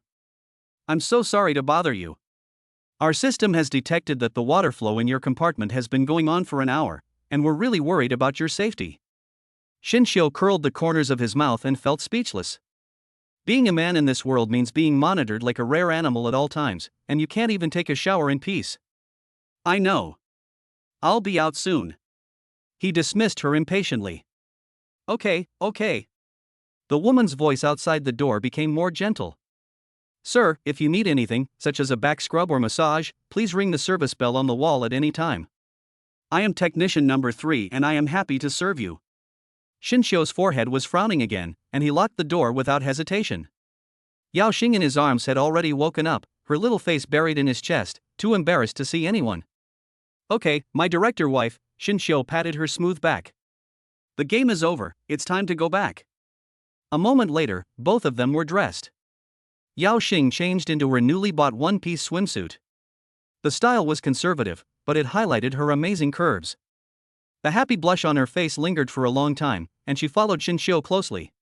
I'm so sorry to bother you. Our system has detected that the water flow in your compartment has been going on for an hour, and we're really worried about your safety." Shinshio curled the corners of his mouth and felt speechless. Being a man in this world means being monitored like a rare animal at all times, and you can't even take a shower in peace. "I know. I'll be out soon." He dismissed her impatiently. Okay. The woman's voice outside the door became more gentle. "Sir, if you need anything, such as a back scrub or massage, please ring the service bell on the wall at any time. I am technician number 3 and I am happy to serve you." Shinshio's forehead was frowning again, and he locked the door without hesitation. Yao Xing in his arms had already woken up, her little face buried in his chest, too embarrassed to see anyone. "Okay, my director wife," Shinshio patted her smooth back. "The game is over, it's time to go back." A moment later, both of them were dressed. Yao Xing changed into her newly bought one-piece swimsuit. The style was conservative, but it highlighted her amazing curves. The happy blush on her face lingered for a long time, and she followed Shinshio closely.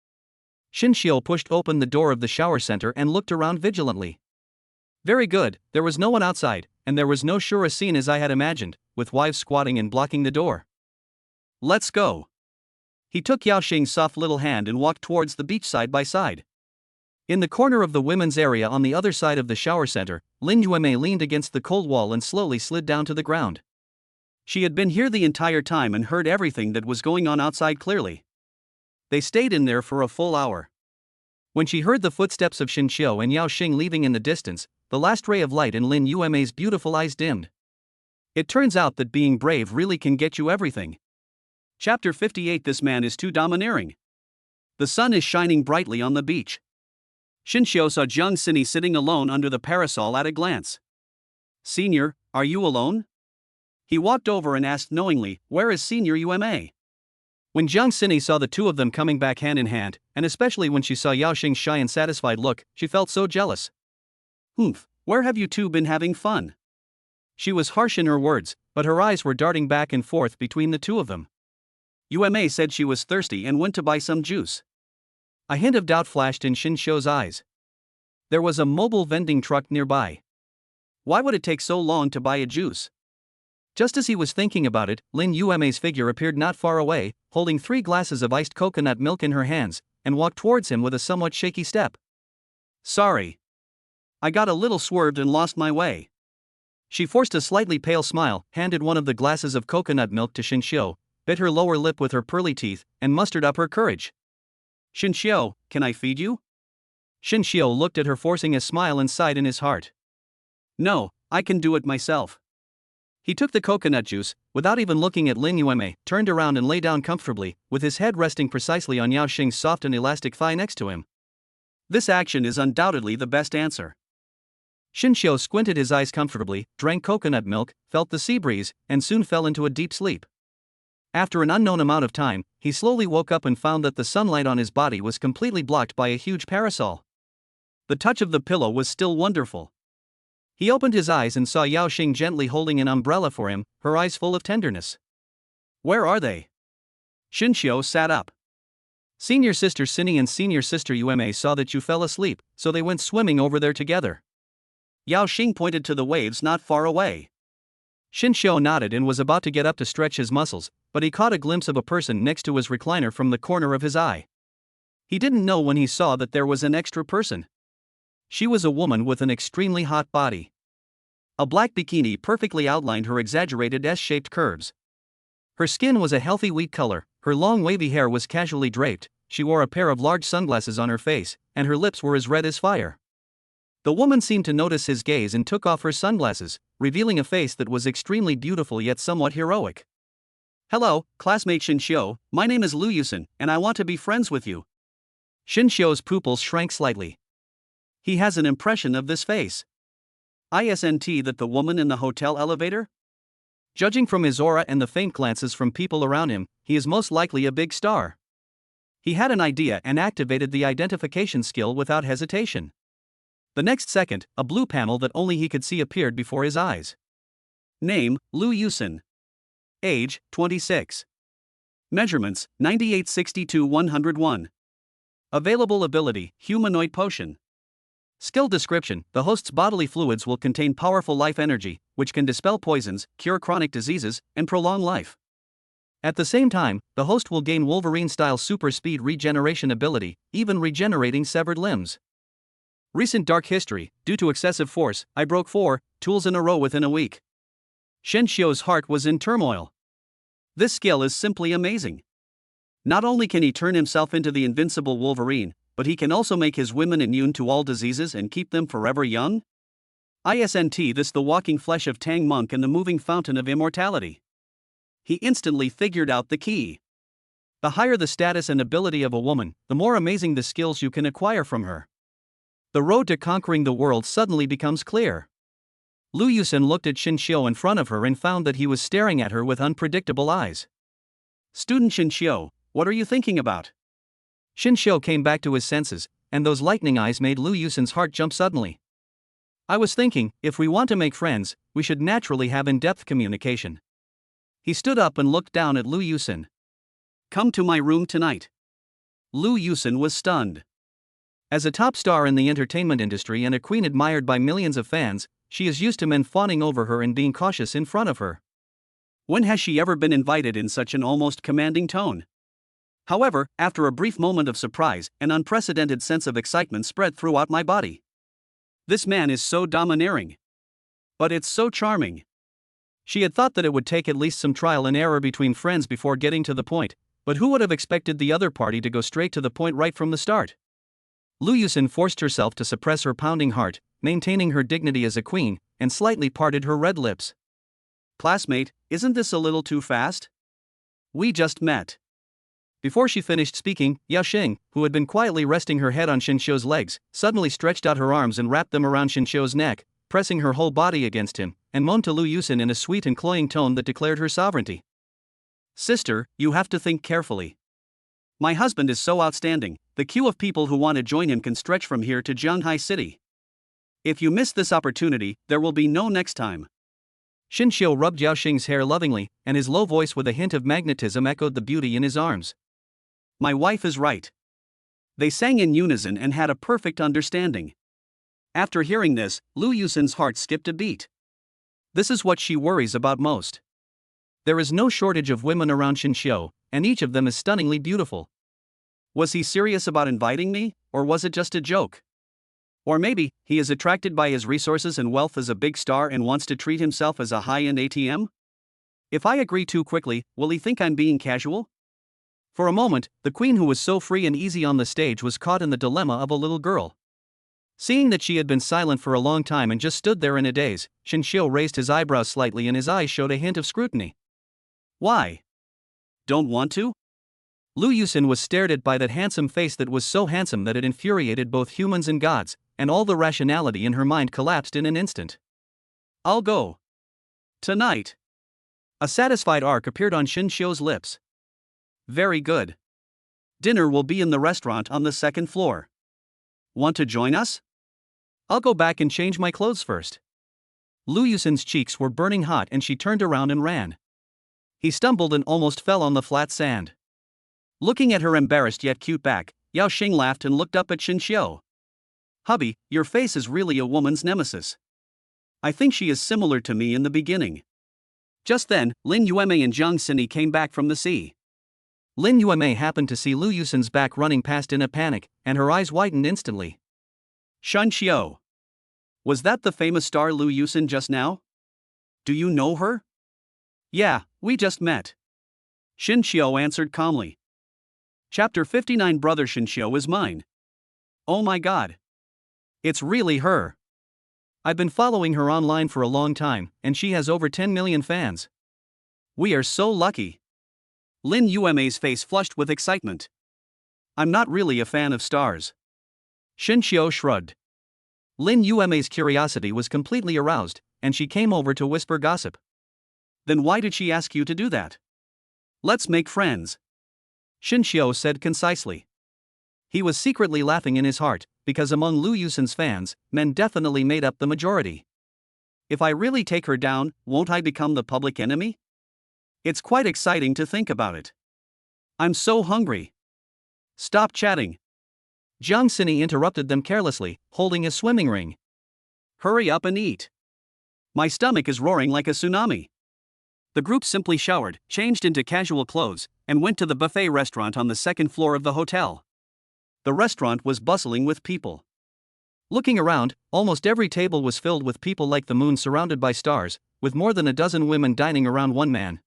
Shinshio pushed open the door of the shower center and looked around vigilantly. Very good, there was no one outside, and there was no sure a scene as I had imagined, with wives squatting and blocking the door. "Let's go." He took Yao Xing's soft little hand and walked towards the beach side by side. In the corner of the women's area on the other side of the shower center, Lin Yueme leaned against the cold wall and slowly slid down to the ground. She had been here the entire time and heard everything that was going on outside clearly. They stayed in there for a full hour. When she heard the footsteps of Shinshio and Yao Xing leaving in the distance, the last ray of light in Lin Yueme's beautiful eyes dimmed. It turns out that being brave really can get you everything. Chapter 58. This man is too domineering. The sun is shining brightly on the beach. Shinshio saw Jiang Sini sitting alone under the parasol at a glance. "Senior, are you alone?" He walked over and asked knowingly, "Where is Senior Yume?" When Jiang Sini saw the two of them coming back hand in hand, and especially when she saw Yao Xing's shy and satisfied look, she felt so jealous. "Humph, where have you two been having fun?" She was harsh in her words, but her eyes were darting back and forth between the two of them. Yume said she was thirsty and went to buy some juice. A hint of doubt flashed in Shinshio's eyes. There was a mobile vending truck nearby. Why would it take so long to buy a juice? Just as he was thinking about it, Lin Yume's figure appeared not far away, holding 3 glasses of iced coconut milk in her hands, and walked towards him with a somewhat shaky step. Sorry. I got a little swerved and lost my way. She forced a slightly pale smile, handed one of the glasses of coconut milk to Shinshio, bit her lower lip with her pearly teeth, and mustered up her courage. Shinshio, can I feed you? Shinshio looked at her, forcing a smile, and sighed in his heart. No, I can do it myself. He took the coconut juice, without even looking at Lin Yume, turned around and lay down comfortably, with his head resting precisely on Yao Xing's soft and elastic thigh next to him. This action is undoubtedly the best answer. Shinshio squinted his eyes comfortably, drank coconut milk, felt the sea breeze, and soon fell into a deep sleep. After an unknown amount of time, he slowly woke up and found that the sunlight on his body was completely blocked by a huge parasol. The touch of the pillow was still wonderful. He opened his eyes and saw Yao Xing gently holding an umbrella for him, her eyes full of tenderness. Where are they? Shinshio sat up. Senior sister Sinny and senior sister Yume saw that you fell asleep, so they went swimming over there together. Yao Xing pointed to the waves not far away. Shinshio nodded and was about to get up to stretch his muscles, but he caught a glimpse of a person next to his recliner from the corner of his eye. He didn't know when he saw that there was an extra person. She was a woman with an extremely hot body. A black bikini perfectly outlined her exaggerated S-shaped curves. Her skin was a healthy wheat color, her long wavy hair was casually draped, she wore a pair of large sunglasses on her face, and her lips were as red as fire. The woman seemed to notice his gaze and took off her sunglasses, revealing a face that was extremely beautiful yet somewhat heroic. Hello, classmate Shinshio, my name is Lu Yusen, and I want to be friends with you. Shinshio's pupils shrank slightly. He has an impression of this face. Isn't that the woman in the hotel elevator? Judging from his aura and the faint glances from people around him, he is most likely a big star. He had an idea and activated the identification skill without hesitation. The next second, a blue panel that only he could see appeared before his eyes. Name, Lu Yusen. Age, 26. Measurements, 98-62-101. Available ability, Humanoid Potion. Skill description: the host's bodily fluids will contain powerful life energy, which can dispel poisons, cure chronic diseases, and prolong life. At the same time, the host will gain Wolverine-style super speed regeneration ability, even regenerating severed limbs. Recent dark history: due to excessive force, I broke 4 tools in a row within a week. Shinshio's heart was in turmoil. This skill is simply amazing. Not only can he turn himself into the invincible Wolverine, but he can also make his women immune to all diseases and keep them forever young? Isn't this the walking flesh of Tang Monk and the moving fountain of immortality? He instantly figured out the key. The higher the status and ability of a woman, the more amazing the skills you can acquire from her. The road to conquering the world suddenly becomes clear. Lu Yusen looked at Shinshio in front of her and found that he was staring at her with unpredictable eyes. Student Shinshio, what are you thinking about? Shinshio came back to his senses, and those lightning eyes made Lu Yusen's heart jump suddenly. I was thinking, if we want to make friends, we should naturally have in-depth communication. He stood up and looked down at Lu Yusen. Come to my room tonight. Lu Yusen was stunned. As a top star in the entertainment industry and a queen admired by millions of fans, she is used to men fawning over her and being cautious in front of her. When has she ever been invited in such an almost commanding tone? However, after a brief moment of surprise, an unprecedented sense of excitement spread throughout my body. This man is so domineering. But it's so charming. She had thought that it would take at least some trial and error between friends before getting to the point, but who would have expected the other party to go straight to the point right from the start? Lu Yusen forced herself to suppress her pounding heart, maintaining her dignity as a queen, and slightly parted her red lips. Classmate, isn't this a little too fast? We just met. Before she finished speaking, Yao Xing, who had been quietly resting her head on Shinshio's legs, suddenly stretched out her arms and wrapped them around Shinshio's neck, pressing her whole body against him, and moaned to Lu Yusen in a sweet and cloying tone that declared her sovereignty. Sister, you have to think carefully. My husband is so outstanding, the queue of people who want to join him can stretch from here to Jianghai City. If you miss this opportunity, there will be no next time. Shinshio rubbed Yao Xing's hair lovingly, and his low voice with a hint of magnetism echoed the beauty in his arms. My wife is right. They sang in unison and had a perfect understanding. After hearing this, Lu Yusen's heart skipped a beat. This is what she worries about most. There is no shortage of women around Shinshio, and each of them is stunningly beautiful. Was he serious about inviting me, or was it just a joke? Or maybe, he is attracted by his resources and wealth as a big star and wants to treat himself as a high-end ATM? If I agree too quickly, will he think I'm being casual? For a moment, the queen who was so free and easy on the stage was caught in the dilemma of a little girl. Seeing that she had been silent for a long time and just stood there in a daze, Shinshio raised his eyebrows slightly and his eyes showed a hint of scrutiny. Why? Don't want to? Lu Yusin was stared at by that handsome face that was so handsome that it infuriated both humans and gods, and all the rationality in her mind collapsed in an instant. I'll go. Tonight. A satisfied arc appeared on Shinshio's lips. Very good. Dinner will be in the restaurant on the second floor. Want to join us? I'll go back and change my clothes first. Lu Yusin's cheeks were burning hot and she turned around and ran. He stumbled and almost fell on the flat sand. Looking at her embarrassed yet cute back, Yao Xing laughed and looked up at Shinshio. Hubby, your face is really a woman's nemesis. I think she is similar to me in the beginning. Just then, Lin Yuemei and Jiang Xini came back from the sea. Lin Yuemei happened to see Lu Yusin's back running past in a panic, and her eyes widened instantly. Shinshio. Was that the famous star Lu Yusin just now? Do you know her? Yeah, we just met. Shinshio answered calmly. Chapter 59 Brother Shinshio is mine. Oh my god. It's really her. I've been following her online for a long time, and she has over 10 million fans. We are so lucky. Lin Yuemei's face flushed with excitement. I'm not really a fan of stars. Shinshio shrugged. Lin Yuemei's curiosity was completely aroused, and she came over to whisper gossip. Then why did she ask you to do that? Let's make friends. Shinshio said concisely. He was secretly laughing in his heart, because among Lu Yusin's fans, men definitely made up the majority. If I really take her down, won't I become the public enemy? It's quite exciting to think about it. I'm so hungry. Stop chatting. Jiang Xini interrupted them carelessly, holding a swimming ring. Hurry up and eat. My stomach is roaring like a tsunami. The group simply showered, changed into casual clothes, and went to the buffet restaurant on the second floor of the hotel. The restaurant was bustling with people. Looking around, almost every table was filled with people like the moon surrounded by stars, with more than a dozen women dining around one man.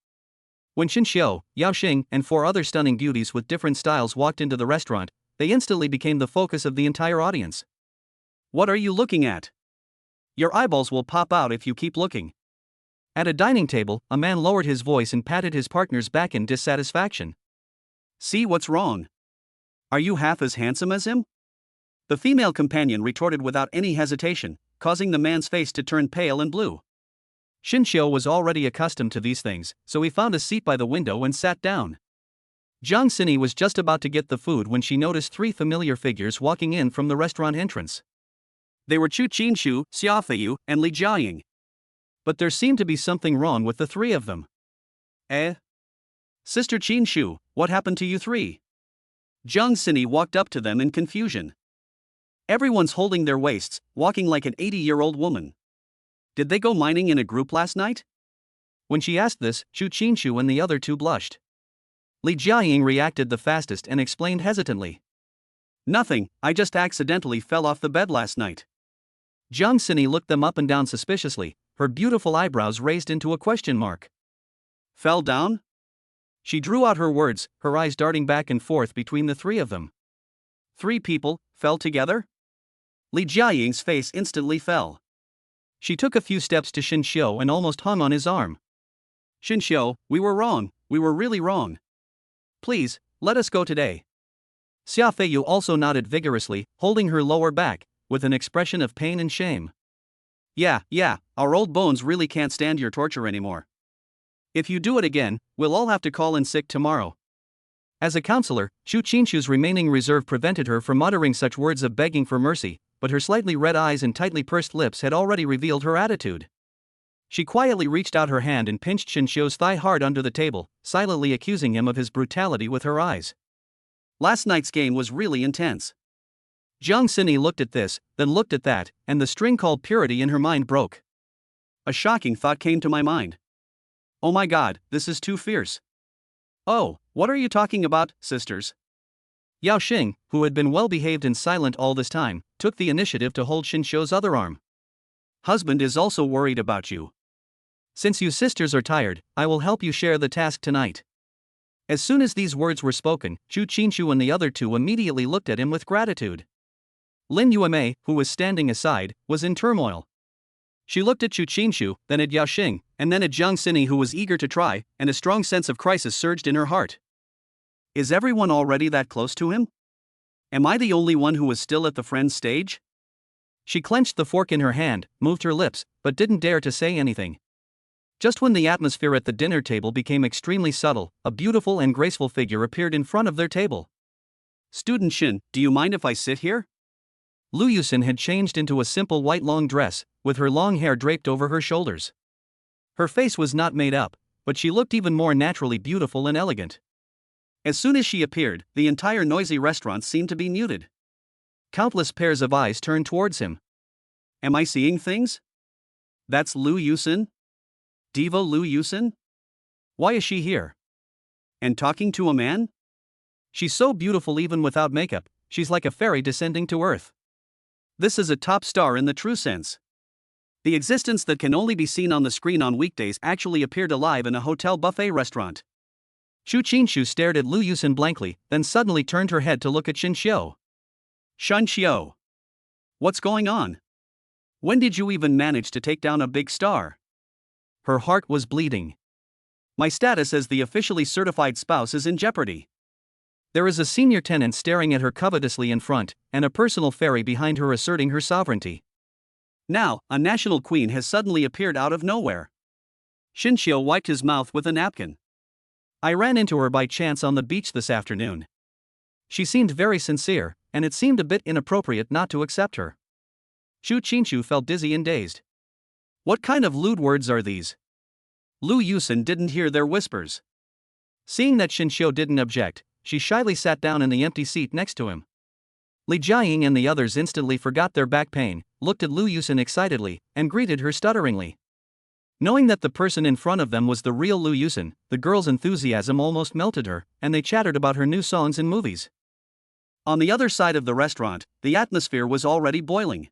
When Shinshio, Yao Xing, and 4 other stunning beauties with different styles walked into the restaurant, they instantly became the focus of the entire audience. What are you looking at? Your eyeballs will pop out if you keep looking. At a dining table, a man lowered his voice and patted his partner's back in dissatisfaction. See what's wrong? Are you half as handsome as him? The female companion retorted without any hesitation, causing the man's face to turn pale and blue. Shinshio was already accustomed to these things, so he found a seat by the window and sat down. Jiang Xini was just about to get the food when she noticed 3 familiar figures walking in from the restaurant entrance. They were Chu Qinshu, Xia Feiyu, and Li Jiaying. But there seemed to be something wrong with the 3 of them. Sister Qinshu, what happened to you 3? Jiang Xini walked up to them in confusion. Everyone's holding their waists, walking like an 80-year-old woman. Did they go mining in a group last night? When she asked this, Chu Qinshu and the other 2 blushed. Li Jiaying reacted the fastest and explained hesitantly. Nothing, I just accidentally fell off the bed last night. Jiang Xini looked them up and down suspiciously, her beautiful eyebrows raised into a question mark. Fell down? She drew out her words, her eyes darting back and forth between the 3 of them. 3 people, fell together? Li Jiaying's face instantly fell. She took a few steps to Shinshio and almost hung on his arm. Shinshio, we were wrong, we were really wrong. Please, let us go today. Xia Feiyu also nodded vigorously, holding her lower back, with an expression of pain and shame. Yeah, our old bones really can't stand your torture anymore. If you do it again, we'll all have to call in sick tomorrow. As a counselor, Chu Qinshu's remaining reserve prevented her from uttering such words of begging for mercy, but her slightly red eyes and tightly pursed lips had already revealed her attitude. She quietly reached out her hand and pinched Shinshio's thigh hard under the table, silently accusing him of his brutality with her eyes. Last night's game was really intense. Jiang Xini looked at this, then looked at that, and the string called purity in her mind broke. a shocking thought came to my mind. Oh my god, this is too fierce. Oh, what are you talking about, sisters? Yao Xing, who had been well behaved and silent all this time, took the initiative to hold Xinxiu's other arm. Husband is also worried about you. Since you sisters are tired, I will help you share the task tonight. As soon as these words were spoken, Chu Qinxiu and the other two immediately looked at him with gratitude. Lin Yuemei, who was standing aside, was in turmoil. She looked at Chu Qinxiu, then at Yao Xing, and then at Jiang Xini, who was eager to try, and a strong sense of crisis surged in her heart. Is everyone already that close to him? Am I the only one who was still at the friend's stage? She clenched the fork in her hand, moved her lips, but didn't dare to say anything. Just when the atmosphere at the dinner table became extremely subtle, a beautiful and graceful figure appeared in front of their table. Student Shin, do you mind if I sit here? Lu Yusin had changed into a simple white long dress, with her long hair draped over her shoulders. Her face was not made up, but she looked even more naturally beautiful and elegant. As soon as she appeared, the entire noisy restaurant seemed to be muted. Countless pairs of eyes turned towards him. Am I seeing things? That's Lu Yusin? Diva Lu Yusin? Why is she here? And talking to a man? She's so beautiful even without makeup, she's like a fairy descending to earth. This is a top star in the true sense. The existence that can only be seen on the screen on weekdays actually appeared alive in a hotel buffet restaurant. Chu Qinxiu stared at Lu Yusin blankly, then suddenly turned her head to look at Xinxiu. Xinxiu. What's going on? When did you even manage to take down a big star? Her heart was bleeding. My status as the officially certified spouse is in jeopardy. There is a senior tenant staring at her covetously in front, and a personal fairy behind her asserting her sovereignty. Now, a national queen has suddenly appeared out of nowhere. Xinxiu wiped his mouth with a napkin. I ran into her by chance on the beach this afternoon. She seemed very sincere, and it seemed a bit inappropriate not to accept her. Chu Qinxiu felt dizzy and dazed. What kind of lewd words are these? Lu Yusin didn't hear their whispers. Seeing that Xinxiu didn't object, she shyly sat down in the empty seat next to him. Li Jiaying and the others instantly forgot their back pain, looked at Lu Yusin excitedly, and greeted her stutteringly. Knowing that the person in front of them was the real Lu Yusin, the girls' enthusiasm almost melted her, and they chattered about her new songs and movies. On the other side of the restaurant, the atmosphere was already boiling.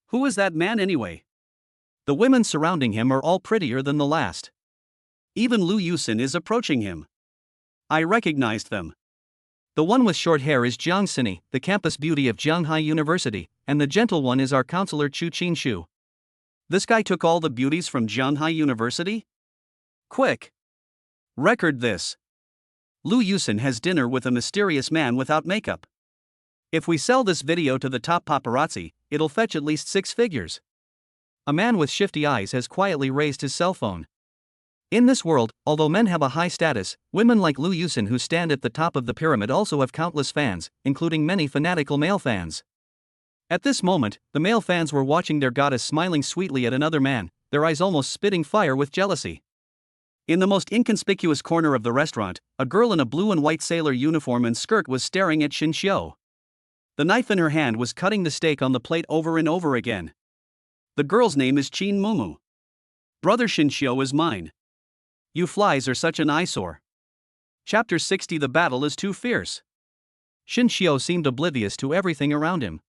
Who is that man anyway? The women surrounding him are all prettier than the last. Even Lu Yusin is approaching him. I recognized them. The one with short hair is Jiang Xini, the campus beauty of Jianghai University, and the gentle one is our counselor Chu Qinxiu. This guy took all the beauties from Jianghai University? Quick! Record this. Lu Yusin has dinner with a mysterious man without makeup. If we sell this video to the top paparazzi, it'll fetch at least 6 figures. A man with shifty eyes has quietly raised his cell phone. In this world, although men have a high status, women like Lu Yusin who stand at the top of the pyramid also have countless fans, including many fanatical male fans. At this moment, the male fans were watching their goddess smiling sweetly at another man, their eyes almost spitting fire with jealousy. In the most inconspicuous corner of the restaurant, a girl in a blue and white sailor uniform and skirt was staring at Xinxiu. The knife in her hand was cutting the steak on the plate over and over again. The girl's name is Qin Mumu. Brother Xinxiu is mine. You flies are such an eyesore. Chapter 60. The battle is too fierce. Xinxiu seemed oblivious to everything around him.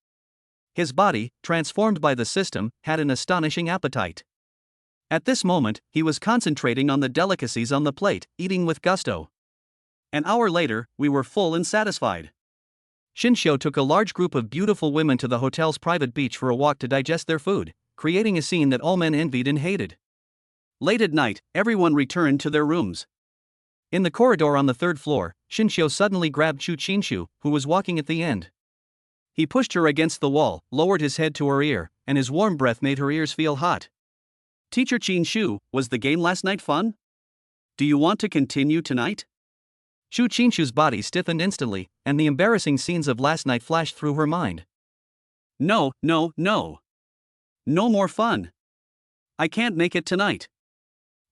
His body, transformed by the system, had an astonishing appetite. At this moment, he was concentrating on the delicacies on the plate, eating with gusto. An hour later, we were full and satisfied. Xinxiu took a large group of beautiful women to the hotel's private beach for a walk to digest their food, creating a scene that all men envied and hated. Late at night, everyone returned to their rooms. In the corridor on the 3rd floor, Xinxiu suddenly grabbed Chu Qinxiu, who was walking at the end. He pushed her against the wall, lowered his head to her ear, and his warm breath made her ears feel hot. Teacher Qinxiu, was the game last night fun? Do you want to continue tonight? Chu Qinxiu's body stiffened instantly, and the embarrassing scenes of last night flashed through her mind. No. No more fun. I can't make it tonight.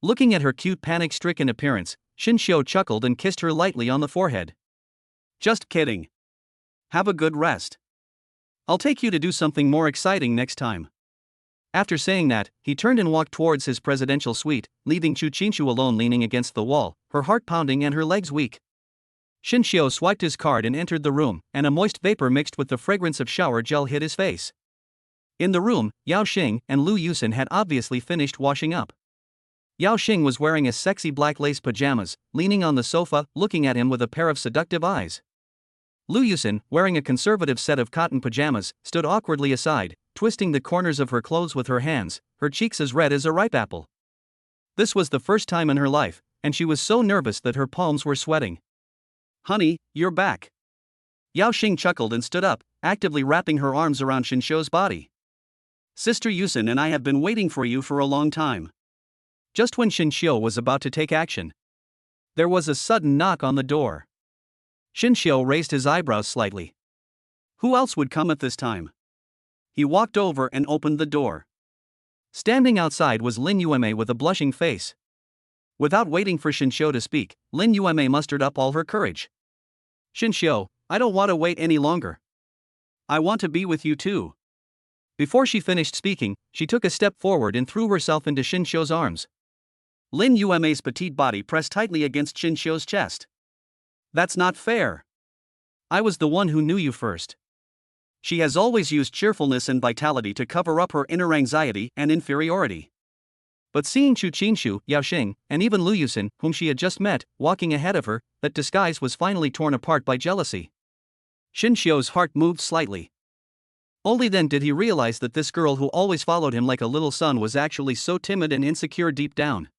Looking at her cute panic-stricken appearance, Xinxiu chuckled and kissed her lightly on the forehead. Just kidding. Have a good rest. I'll take you to do something more exciting next time. After saying that, he turned and walked towards his presidential suite, leaving Chu Qinshu alone leaning against the wall, her heart pounding and her legs weak. Shinshio swiped his card and entered the room, and a moist vapor mixed with the fragrance of shower gel hit his face. In the room, Yao Xing and Lu Yusin had obviously finished washing up. Yao Xing was wearing a sexy black lace pajamas, leaning on the sofa, looking at him with a pair of seductive eyes. Lu Yusin, wearing a conservative set of cotton pajamas, stood awkwardly aside, twisting the corners of her clothes with her hands, her cheeks as red as a ripe apple. This was the first time in her life, and she was so nervous that her palms were sweating. "Honey, you're back." Yao Xing chuckled and stood up, actively wrapping her arms around Shinshio's body. "Sister Yusin and I have been waiting for you for a long time." Just when Shinshio was about to take action, there was a sudden knock on the door. Shinshio raised his eyebrows slightly. Who else would come at this time? He walked over and opened the door. Standing outside was Lin Yueme with a blushing face. Without waiting for Shinshio to speak, Lin Yueme mustered up all her courage. "Shinshio, I don't want to wait any longer. I want to be with you too." Before she finished speaking, she took a step forward and threw herself into Shinshio's arms. Lin Yueme's petite body pressed tightly against Shinshio's chest. "That's not fair. I was the one who knew you first." She has always used cheerfulness and vitality to cover up her inner anxiety and inferiority. But seeing Chu Qinshu, Yao Xing, and even Lu Yusin, whom she had just met, walking ahead of her, that disguise was finally torn apart by jealousy. Shinshio's heart moved slightly. Only then did he realize that this girl who always followed him like a little son was actually so timid and insecure deep down.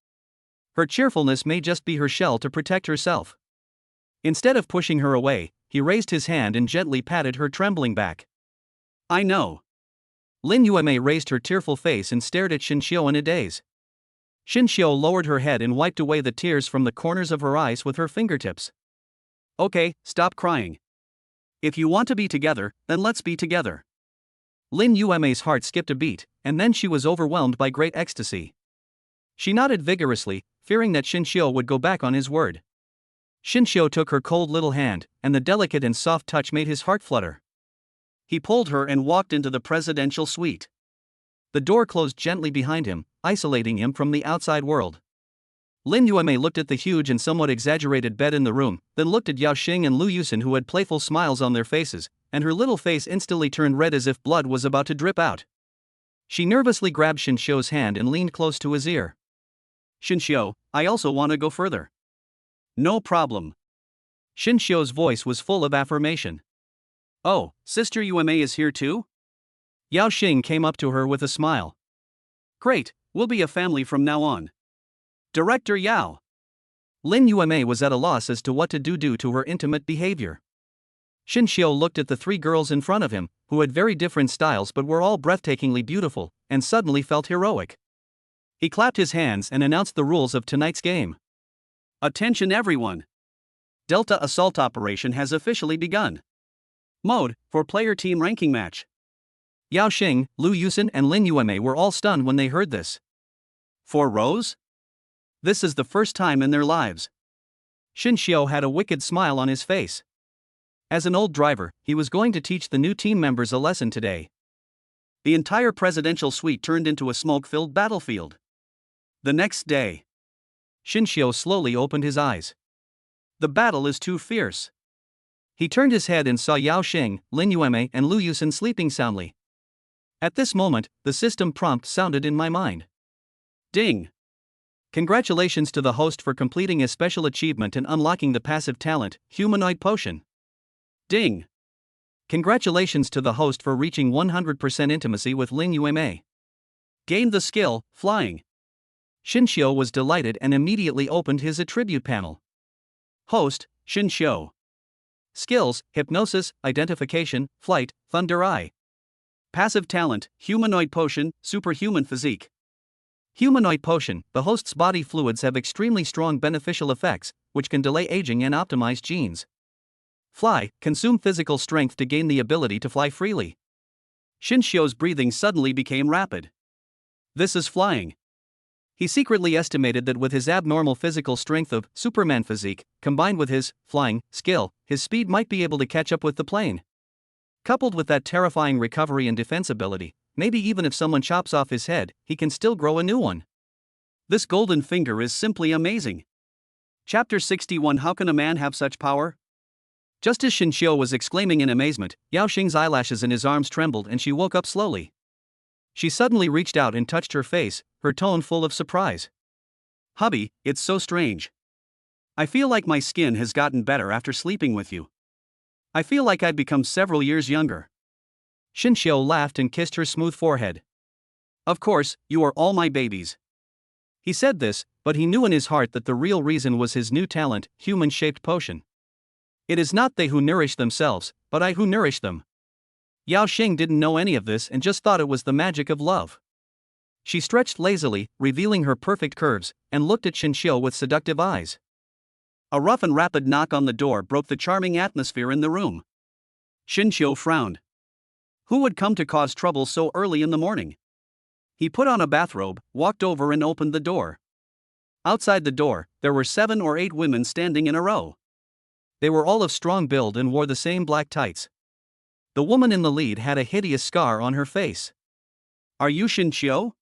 Her cheerfulness may just be her shell to protect herself. Instead of pushing her away, he raised his hand and gently patted her trembling back. "I know." Lin Yueme raised her tearful face and stared at Shinshio in a daze. Shinshio lowered her head and wiped away the tears from the corners of her eyes with her fingertips. "Okay, stop crying. If you want to be together, then let's be together." Lin Yueme's heart skipped a beat, and then she was overwhelmed by great ecstasy. She nodded vigorously, fearing that Shinshio would go back on his word. Shinshio took her cold little hand, and the delicate and soft touch made his heart flutter. He pulled her and walked into the presidential suite. The door closed gently behind him, isolating him from the outside world. Lin Yueme looked at the huge and somewhat exaggerated bed in the room, then looked at Yao Xing and Lu Yusin, who had playful smiles on their faces, and her little face instantly turned red as if blood was about to drip out. She nervously grabbed Shinshio's hand and leaned close to his ear. "Shinshio, I also want to go further." "No problem." Shinshio's voice was full of affirmation. "Oh, Sister Yueme is here too?" Yao Xing came up to her with a smile. "Great, we'll be a family from now on." "Director Yao." Lin Yueme was at a loss as to what to do to her intimate behavior. Shinshio looked at the three girls in front of him, who had very different styles but were all breathtakingly beautiful, and suddenly felt heroic. He clapped his hands and announced the rules of tonight's game. "Attention everyone! Delta Assault Operation has officially begun. Mode, for player team ranking match." Yao Xing, Lu Yusin and Lin Yueme were all stunned when they heard this. 4 rows? This is the first time in their lives. Shinshio had a wicked smile on his face. As an old driver, he was going to teach the new team members a lesson today. The entire presidential suite turned into a smoke-filled battlefield. The next day, Shinshio slowly opened his eyes. The battle is too fierce. He turned his head and saw Yao Xing, Lin Yueme and Lu Yusin sleeping soundly. At this moment, the system prompt sounded in my mind. Ding! Congratulations to the host for completing a special achievement and unlocking the passive talent, Humanoid Potion. Ding! Congratulations to the host for reaching 100% intimacy with Lin Yueme. Gained the skill, Flying. Shinshio was delighted and immediately opened his attribute panel. Host, Shinshio. Skills, Hypnosis, Identification, Flight, Thunder Eye. Passive talent, Humanoid Potion, Superhuman Physique. Humanoid Potion, the host's body fluids have extremely strong beneficial effects, which can delay aging and optimize genes. Fly, consume physical strength to gain the ability to fly freely. Shinshio's breathing suddenly became rapid. This is flying. He secretly estimated that with his abnormal physical strength of Superman physique, combined with his flying skill, his speed might be able to catch up with the plane. Coupled with that terrifying recovery and defense ability, maybe even if someone chops off his head, he can still grow a new one. This golden finger is simply amazing. Chapter 61 How can a man have such power? Just as Shinshio was exclaiming in amazement, Yao Xing's eyelashes in his arms trembled and she woke up slowly. She suddenly reached out and touched her face, her tone full of surprise. Hubby, it's so strange. I feel like my skin has gotten better after sleeping with you. I feel like I've become several years younger. Shinshio laughed and kissed her smooth forehead. Of course, you are all my babies. He said this, but he knew in his heart that the real reason was his new talent, human-shaped potion. It is not they who nourish themselves, but I who nourish them. Yao Xing didn't know any of this and just thought it was the magic of love. She stretched lazily, revealing her perfect curves, and looked at Shinshio with seductive eyes. A rough and rapid knock on the door broke the charming atmosphere in the room. Shinshio frowned. Who would come to cause trouble so early in the morning? He put on a bathrobe, walked over and opened the door. Outside the door, there were 7 or 8 women standing in a row. They were all of strong build and wore the same black tights. The woman in the lead had a hideous scar on her face. Are you Shinshio?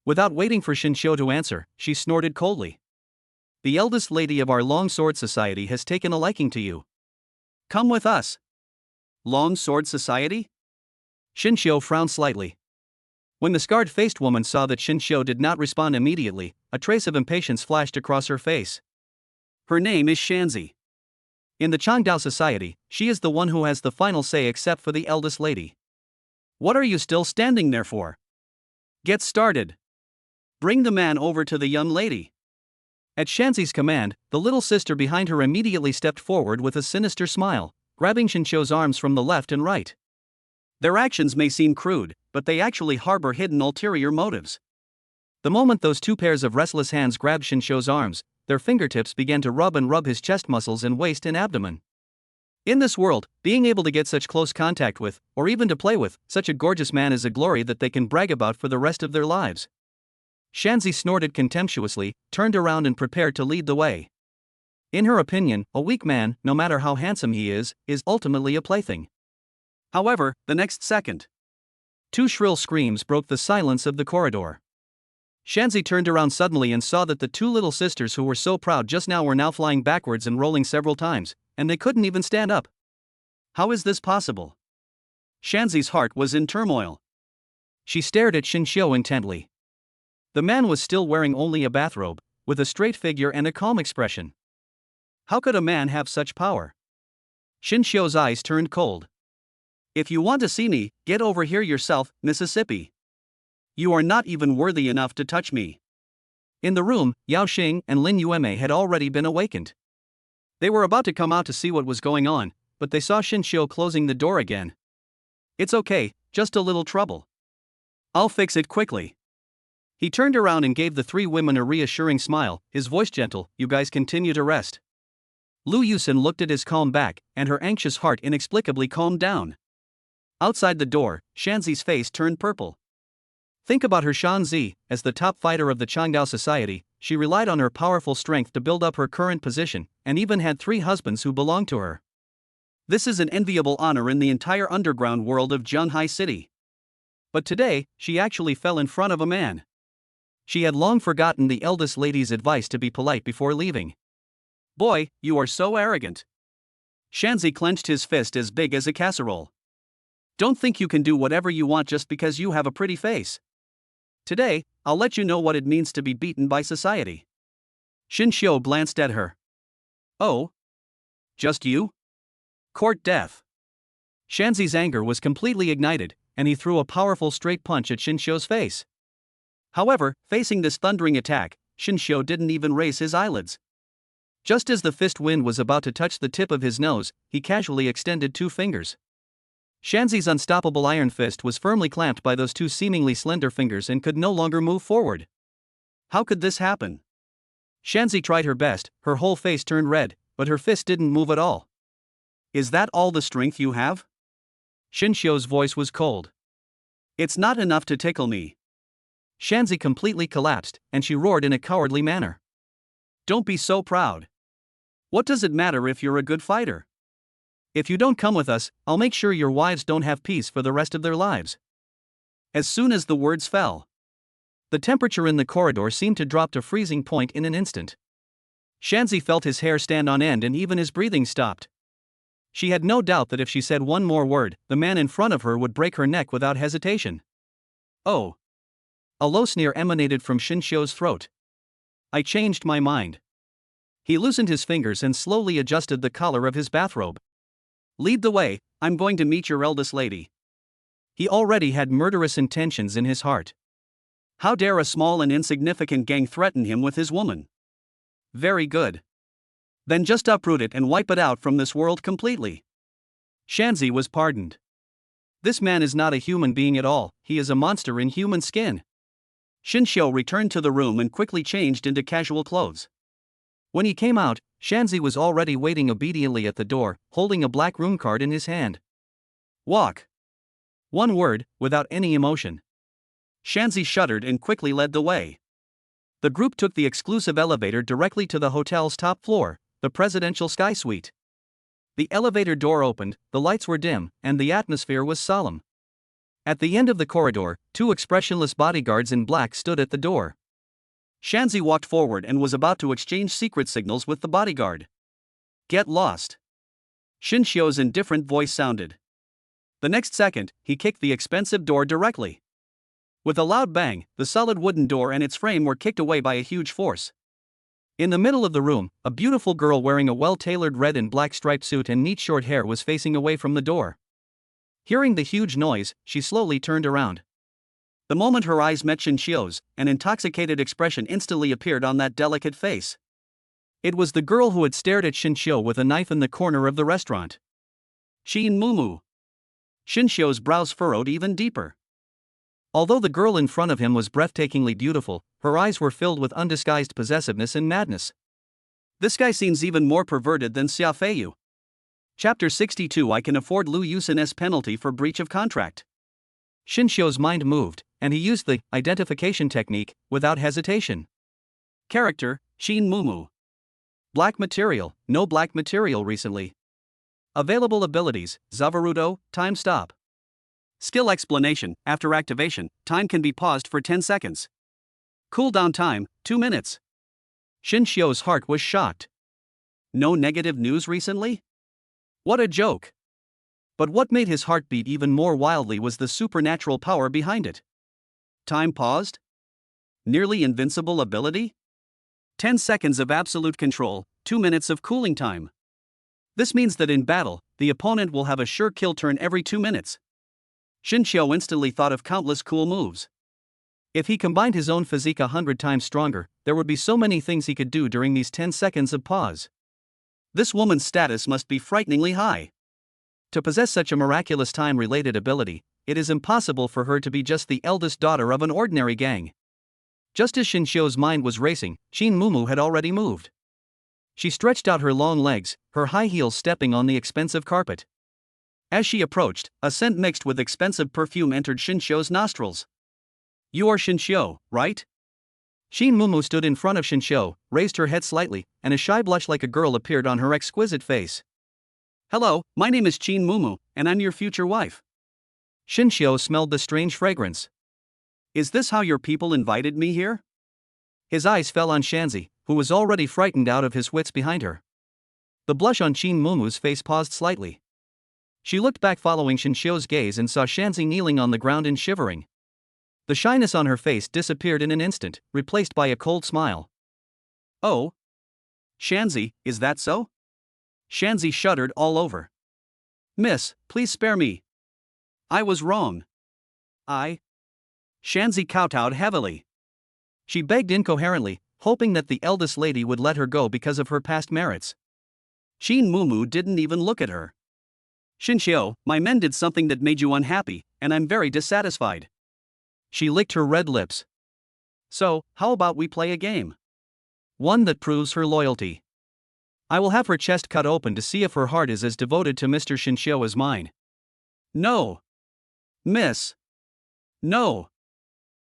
Without waiting for Shinshio to answer, she snorted coldly. The eldest lady of our Long Sword Society has taken a liking to you. Come with us. Long Sword Society? Shinshio frowned slightly. When the scarred-faced woman saw that Shinshio did not respond immediately, a trace of impatience flashed across her face. Her name is Shanzi. In the Changdao Society, she is the one who has the final say except for the eldest lady. What are you still standing there for? Get started. Bring the man over to the young lady. At Shanzi's command, the little sister behind her immediately stepped forward with a sinister smile, grabbing Shinshio's arms from the left and right. Their actions may seem crude, but they actually harbor hidden ulterior motives. The moment those 2 pairs of restless hands grabbed Shinshio's arms, their fingertips began to rub his chest muscles and waist and abdomen. In this world, being able to get such close contact with, or even to play with, such a gorgeous man is a glory that they can brag about for the rest of their lives. Shanzi snorted contemptuously, turned around and prepared to lead the way. In her opinion, a weak man, no matter how handsome he is ultimately a plaything. However, the next second, 2 shrill screams broke the silence of the corridor. Shanzi turned around suddenly and saw that the 2 little sisters who were so proud just now were now flying backwards and rolling several times, and they couldn't even stand up. How is this possible? Shanzi's heart was in turmoil. She stared at Shinshio intently. The man was still wearing only a bathrobe, with a straight figure and a calm expression. How could a man have such power? Shinshio's eyes turned cold. If you want to see me, get over here yourself, Mississippi. You are not even worthy enough to touch me. In the room, Yao Xing and Lin Yueme had already been awakened. They were about to come out to see what was going on, but they saw Shinshio closing the door again. It's okay, just a little trouble. I'll fix it quickly. He turned around and gave the 3 women a reassuring smile, his voice gentle. You guys continue to rest. Lu Yusin looked at his calm back, and her anxious heart inexplicably calmed down. Outside the door, Shanzi's face turned purple. Think about her Shanzi, as the top fighter of the Changdao Society, she relied on her powerful strength to build up her current position, and even had 3 husbands who belonged to her. This is an enviable honor in the entire underground world of Zhenghai City. But today, she actually fell in front of a man. She had long forgotten the eldest lady's advice to be polite before leaving. Boy, you are so arrogant. Shanzi clenched his fist as big as a casserole. Don't think you can do whatever you want just because you have a pretty face. Today, I'll let you know what it means to be beaten by society. Shinshio glanced at her. Oh? Just you? Court death. Shanzi's anger was completely ignited, and he threw a powerful straight punch at Shinshio's face. However, facing this thundering attack, Shinshio didn't even raise his eyelids. Just as the fist wind was about to touch the tip of his nose, he casually extended 2 fingers. Shanzi's unstoppable iron fist was firmly clamped by those 2 seemingly slender fingers and could no longer move forward. How could this happen? Shanzi tried her best, her whole face turned red, but her fist didn't move at all. Is that all the strength you have? Shinshio's voice was cold. It's not enough to tickle me. Shanzi completely collapsed, and she roared in a cowardly manner. Don't be so proud. What does it matter if you're a good fighter? If you don't come with us, I'll make sure your wives don't have peace for the rest of their lives. as soon as the words fell. The temperature in the corridor seemed to drop to freezing point in an instant. Shanzi felt his hair stand on end and even his breathing stopped. She had no doubt that if she said one more word, the man in front of her would break her neck without hesitation. Oh! A low sneer emanated from Shinshio's throat. I changed my mind. He loosened his fingers and slowly adjusted the collar of his bathrobe. Lead the way, I'm going to meet your eldest lady. He already had murderous intentions in his heart. How dare a small and insignificant gang threaten him with his woman? Very good. Then just uproot it and wipe it out from this world completely. Shanzi was pardoned. This man is not a human being at all, he is a monster in human skin. Shinshio returned to the room and quickly changed into casual clothes. When he came out, Shanzi was already waiting obediently at the door, holding a black room card in his hand. Walk. One word, without any emotion. Shanzi shuddered and quickly led the way. The group took the exclusive elevator directly to the hotel's top floor, the presidential sky suite. The elevator door opened, the lights were dim, and the atmosphere was solemn. At the end of the corridor, two expressionless bodyguards in black stood at the door. Shanzi walked forward and was about to exchange secret signals with the bodyguard. Get lost. Shinshio's indifferent voice sounded. The next second, he kicked the expensive door directly. With a loud bang, the solid wooden door and its frame were kicked away by a huge force. In the middle of the room, a beautiful girl wearing a well-tailored red and black striped suit and neat short hair was facing away from the door. Hearing the huge noise, she slowly turned around. The moment her eyes met Shinshio's, an intoxicated expression instantly appeared on that delicate face. It was the girl who had stared at Shinshio with a knife in the corner of the restaurant. Shin Mumu. Shinshio's brows furrowed even deeper. Although the girl in front of him was breathtakingly beautiful, her eyes were filled with undisguised possessiveness and madness. This guy seems even more perverted than Xiaofeiyu. Chapter 62 I can afford Liu Yusin's penalty for breach of contract. Shinshio's mind moved, and he used the identification technique without hesitation. Character, Shin Mumu. Black material, no black material recently. Available abilities, Zavarudo, time stop. Skill explanation, after activation, time can be paused for 10 seconds. Cooldown time, 2 minutes. Shinshio's heart was shocked. No negative news recently? What a joke. But what made his heart beat even more wildly was the supernatural power behind it. Time paused? Nearly invincible ability? 10 seconds of absolute control, 2 minutes of cooling time. This means that in battle, the opponent will have a sure kill turn every 2 minutes. Shinshio instantly thought of countless cool moves. If he combined his own physique 100 times stronger, there would be so many things he could do during these 10 seconds of pause. This woman's status must be frighteningly high. To possess such a miraculous time-related ability, it is impossible for her to be just the eldest daughter of an ordinary gang. Just as Shinshio's mind was racing, Shin Mumu had already moved. She stretched out her long legs, her high heels stepping on the expensive carpet. As she approached, a scent mixed with expensive perfume entered Shinshio's nostrils. You are Shinshio, right? Shin Mumu stood in front of Shinshio, raised her head slightly, and a shy blush like a girl appeared on her exquisite face. Hello, my name is Shin Mumu, and I'm your future wife. Shinshio smelled the strange fragrance. Is this how your people invited me here? His eyes fell on Shanzi, who was already frightened out of his wits behind her. The blush on Shin Mumu's face paused slightly. She looked back following Shinshio's gaze and saw Shanzi kneeling on the ground and shivering. The shyness on her face disappeared in an instant, replaced by a cold smile. Oh? Shanzi, is that so? Shanzi shuddered all over. Miss, please spare me. I was wrong. Shanzi kowtowed heavily. She begged incoherently, hoping that the eldest lady would let her go because of her past merits. Shin Mumu didn't even look at her. Shinshio, my men did something that made you unhappy, and I'm very dissatisfied. She licked her red lips. So, how about we play a game? One that proves her loyalty. I will have her chest cut open to see if her heart is as devoted to Mr. Shinshio as mine. No. Miss. No.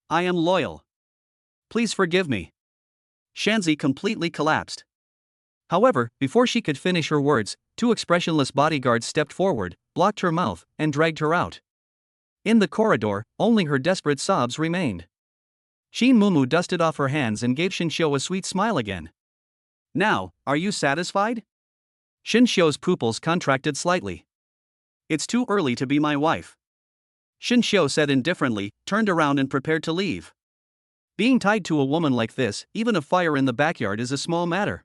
I am loyal. Please forgive me. Shanzi completely collapsed. However, before she could finish her words, two expressionless bodyguards stepped forward, blocked her mouth, and dragged her out. In the corridor, only her desperate sobs remained. Shin Mumu dusted off her hands and gave Shinshio a sweet smile again. Now, are you satisfied? Shinshio's pupils contracted slightly. It's too early to be my wife. Shinshio said indifferently, turned around and prepared to leave. Being tied to a woman like this, even a fire in the backyard, is a small matter.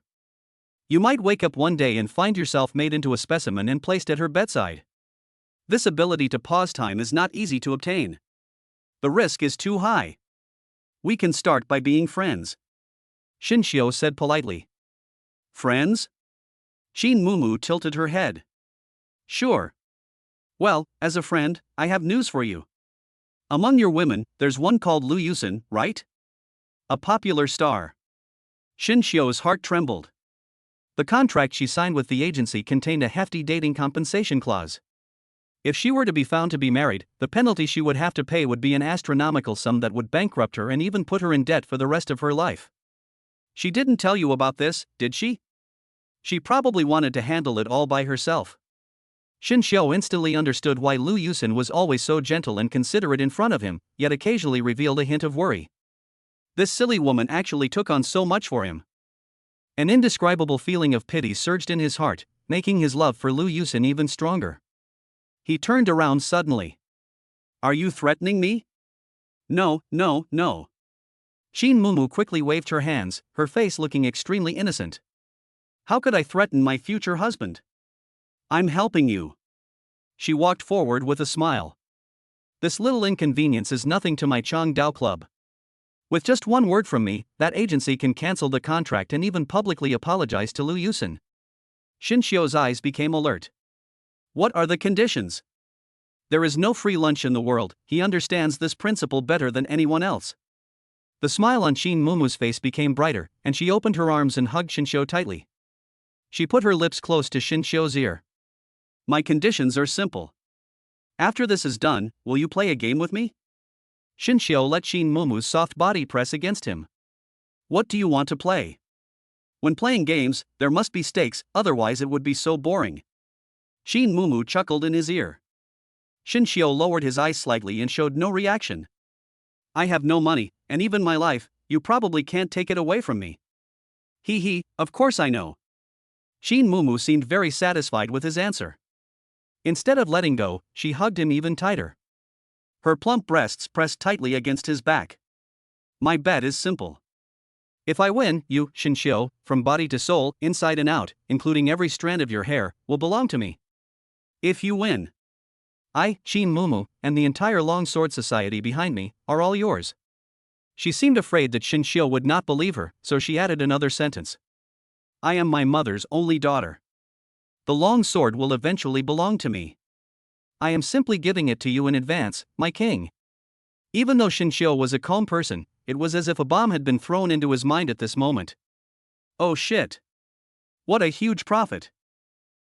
You might wake up one day and find yourself made into a specimen and placed at her bedside. This ability to pause time is not easy to obtain. The risk is too high. We can start by being friends, Shinshio said politely. Friends? Shin Mumu tilted her head. Sure. Well, as a friend, I have news for you. Among your women, there's one called Lu Yusen, right? A popular star. Shinshio's heart trembled. The contract she signed with the agency contained a hefty dating compensation clause. If she were to be found to be married, the penalty she would have to pay would be an astronomical sum that would bankrupt her and even put her in debt for the rest of her life. She didn't tell you about this, did she? She probably wanted to handle it all by herself. Shinshio instantly understood why Lu Yusen was always so gentle and considerate in front of him, yet occasionally revealed a hint of worry. This silly woman actually took on so much for him. An indescribable feeling of pity surged in his heart, making his love for Lu Yusen even stronger. He turned around suddenly. Are you threatening me? No, no, no. Shin Mumu quickly waved her hands, her face looking extremely innocent. How could I threaten my future husband? I'm helping you. She walked forward with a smile. This little inconvenience is nothing to my Changdao Club. With just one word from me, that agency can cancel the contract and even publicly apologize to Lu Yusen. Shinshio's eyes became alert. What are the conditions? There is no free lunch in the world. He understands this principle better than anyone else. The smile on Shin Mumu's face became brighter, and she opened her arms and hugged Shinshio tightly. She put her lips close to Shinshio's ear. My conditions are simple. After this is done, will you play a game with me? Shinshio let Shin Mumu's soft body press against him. What do you want to play? When playing games, there must be stakes, otherwise it would be so boring. Shin Mumu chuckled in his ear. Shinshio lowered his eyes slightly and showed no reaction. I have no money, and even my life, you probably can't take it away from me. Hee, of course I know. Shin Mumu seemed very satisfied with his answer. Instead of letting go, she hugged him even tighter. Her plump breasts pressed tightly against his back. My bet is simple. If I win, you, Shinshio, from body to soul, inside and out, including every strand of your hair, will belong to me. If you win, I, Shin Mumu, and the entire Longsword Society behind me, are all yours. She seemed afraid that Shinshio would not believe her, so she added another sentence. I am my mother's only daughter. The long sword will eventually belong to me. I am simply giving it to you in advance, my king. Even though Shinshio was a calm person, it was as if a bomb had been thrown into his mind at this moment. Oh shit. What a huge profit.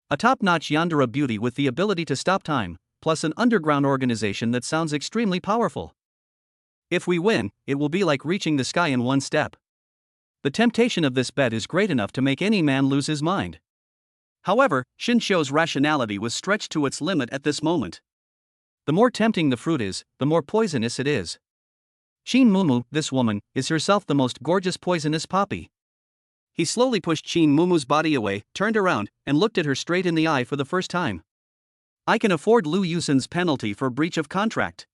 A top-notch Yandere beauty with the ability to stop time, plus an underground organization that sounds extremely powerful. If we win, it will be like reaching the sky in one step. The temptation of this bet is great enough to make any man lose his mind. However, Shinshio's rationality was stretched to its limit at this moment. The more tempting the fruit is, the more poisonous it is. Shin Mumu, this woman, is herself the most gorgeous poisonous poppy. He slowly pushed Shin Mumu's body away, turned around, and looked at her straight in the eye for the first time. I can afford Lu Yusen's penalty for breach of contract.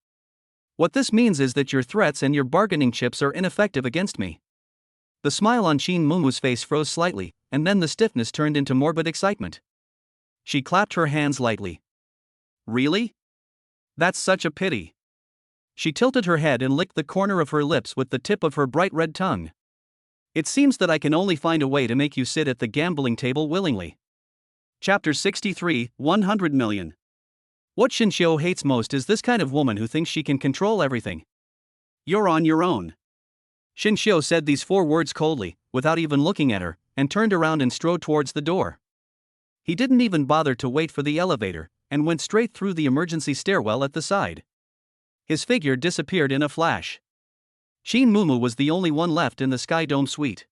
What this means is that your threats and your bargaining chips are ineffective against me. The smile on Shin Mumu's face froze slightly, and then the stiffness turned into morbid excitement. She clapped her hands lightly. Really? That's such a pity. She tilted her head and licked the corner of her lips with the tip of her bright red tongue. It seems that I can only find a way to make you sit at the gambling table willingly. Chapter 63, 100 million. What Shinshio hates most is this kind of woman who thinks she can control everything. You're on your own. Shinshio said these 4 words coldly, without even looking at her, and turned around and strode towards the door. He didn't even bother to wait for the elevator, and went straight through the emergency stairwell at the side. His figure disappeared in a flash. Shin Mumu was the only one left in the Sky Dome suite.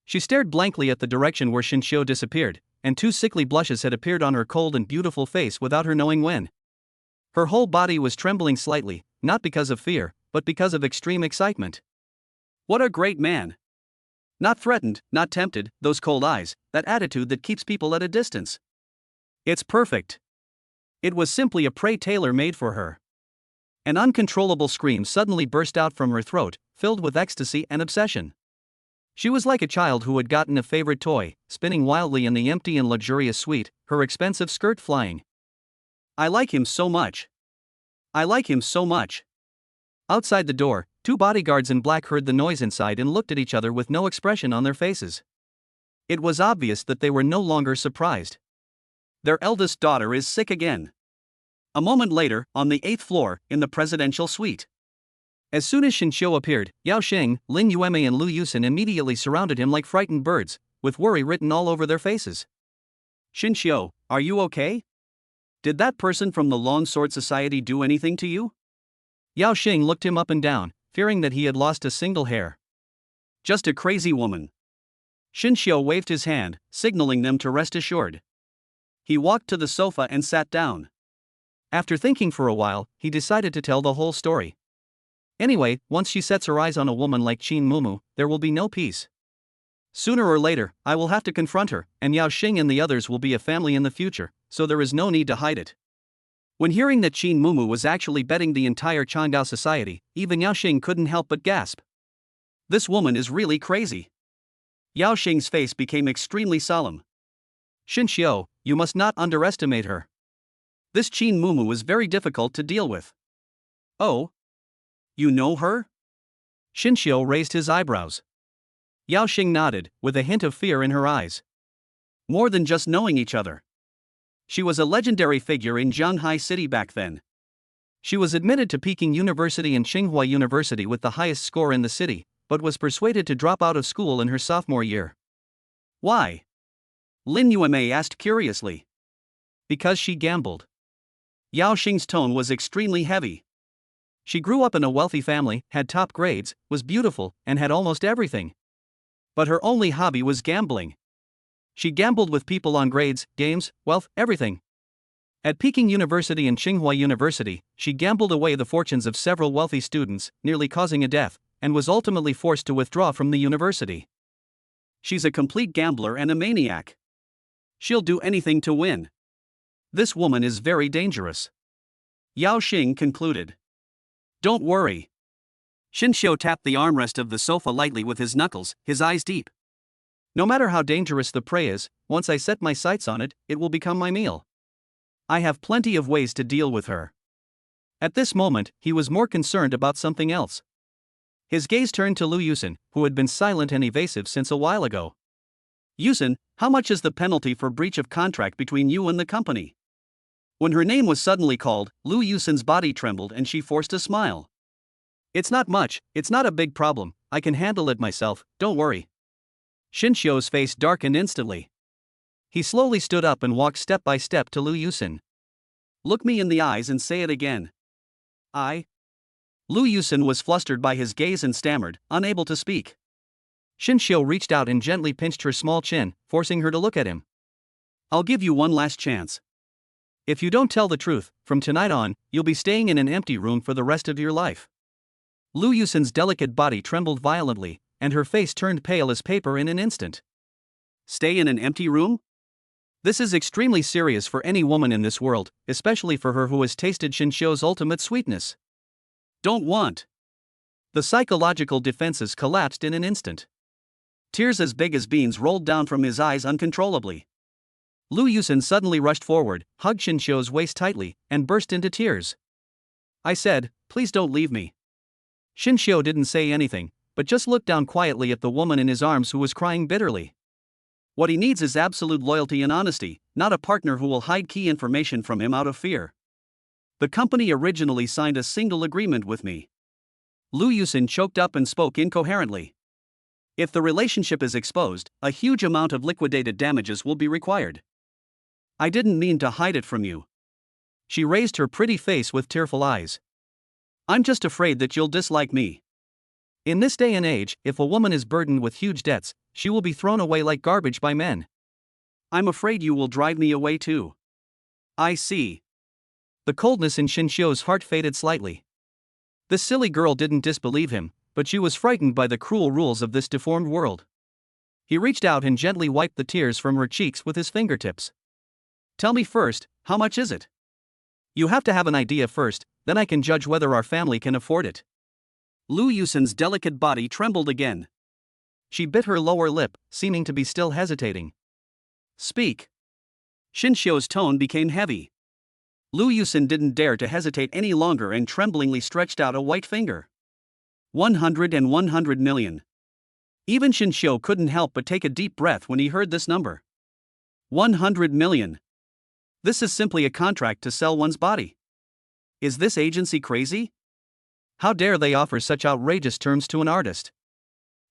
She stared blankly at the direction where Shinshio disappeared, and 2 sickly blushes had appeared on her cold and beautiful face without her knowing when. Her whole body was trembling slightly, not because of fear, but because of extreme excitement. What a great man! Not threatened, not tempted, those cold eyes, that attitude that keeps people at a distance. It's perfect. It was simply a prey tailor-made for her. An uncontrollable scream suddenly burst out from her throat, filled with ecstasy and obsession. She was like a child who had gotten a favorite toy, spinning wildly in the empty and luxurious suite, her expensive skirt flying. I like him so much. I like him so much. Outside the door, two bodyguards in black heard the noise inside and looked at each other with no expression on their faces. It was obvious that they were no longer surprised. Their eldest daughter is sick again. A moment later, on the 8th floor, in the presidential suite. As soon as Shinshio appeared, Yao Xing, Lin Yueme and Lu Yusen immediately surrounded him like frightened birds, with worry written all over their faces. Shinshio, are you okay? Did that person from the Long Sword Society do anything to you? Yao Xing looked him up and down, fearing that he had lost a single hair. Just a crazy woman. Shinshio waved his hand, signaling them to rest assured. He walked to the sofa and sat down. After thinking for a while, he decided to tell the whole story. Anyway, once she sets her eyes on a woman like Qin Mumu, there will be no peace. Sooner or later, I will have to confront her, and Yao Xing and the others will be a family in the future, so there is no need to hide it. When hearing that Qin Mumu was actually betting the entire Changgao society, even Yao Xing couldn't help but gasp. This woman is really crazy. Yao Xing's face became extremely solemn. Shinshio, you must not underestimate her. This Qin Mumu is very difficult to deal with. Oh? You know her? Shinshio raised his eyebrows. Yao Xing nodded, with a hint of fear in her eyes. More than just knowing each other. She was a legendary figure in Zhanghai City back then. She was admitted to Peking University and Tsinghua University with the highest score in the city, but was persuaded to drop out of school in her sophomore year. Why? Lin Yueme asked curiously. Because she gambled. Yao Xing's tone was extremely heavy. She grew up in a wealthy family, had top grades, was beautiful, and had almost everything. But her only hobby was gambling. She gambled with people on grades, games, wealth, everything. At Peking University and Tsinghua University, she gambled away the fortunes of several wealthy students, nearly causing a death, and was ultimately forced to withdraw from the university. She's a complete gambler and a maniac. She'll do anything to win. This woman is very dangerous. Yao Xing concluded. Don't worry. Shinshio tapped the armrest of the sofa lightly with his knuckles, his eyes deep. No matter how dangerous the prey is, once I set my sights on it, it will become my meal. I have plenty of ways to deal with her. At this moment, he was more concerned about something else. His gaze turned to Lu Yusen, who had been silent and evasive since a while ago. Yusen, how much is the penalty for breach of contract between you and the company? When her name was suddenly called, Lu Yusen's body trembled and she forced a smile. It's not much, it's not a big problem, I can handle it myself, don't worry. Shinshio's face darkened instantly. He slowly stood up and walked step by step to Lu Yusen. Look me in the eyes and say it again. Lu Yusen was flustered by his gaze and stammered, unable to speak. Shinshio reached out and gently pinched her small chin, forcing her to look at him. I'll give you one last chance. If you don't tell the truth, from tonight on, you'll be staying in an empty room for the rest of your life. Lu Yusen's delicate body trembled violently, and her face turned pale as paper in an instant. Stay in an empty room? This is extremely serious for any woman in this world, especially for her who has tasted Shinshio's ultimate sweetness. Don't want. The psychological defenses collapsed in an instant. Tears as big as beans rolled down from his eyes uncontrollably. Lu Yusen suddenly rushed forward, hugged Shinshio's waist tightly, and burst into tears. I said, please don't leave me. Shinshio didn't say anything, but just looked down quietly at the woman in his arms who was crying bitterly. What he needs is absolute loyalty and honesty, not a partner who will hide key information from him out of fear. The company originally signed a single agreement with me. Lu Yusen choked up and spoke incoherently. If the relationship is exposed, a huge amount of liquidated damages will be required. I didn't mean to hide it from you. She raised her pretty face with tearful eyes. I'm just afraid that you'll dislike me. In this day and age, if a woman is burdened with huge debts, she will be thrown away like garbage by men. I'm afraid you will drive me away too. I see. The coldness in Xinxiu's heart faded slightly. This silly girl didn't disbelieve him, but she was frightened by the cruel rules of this deformed world. He reached out and gently wiped the tears from her cheeks with his fingertips. Tell me first, how much is it? You have to have an idea first, then I can judge whether our family can afford it. Lu Yusin's delicate body trembled again. She bit her lower lip, seeming to be still hesitating. Speak. Xinxiu's tone became heavy. Lu Yusin didn't dare to hesitate any longer and tremblingly stretched out a white finger. 100 and 100 million. Even Xinxiu couldn't help but take a deep breath when he heard this number. 100 million. This is simply a contract to sell one's body. Is this agency crazy? How dare they offer such outrageous terms to an artist?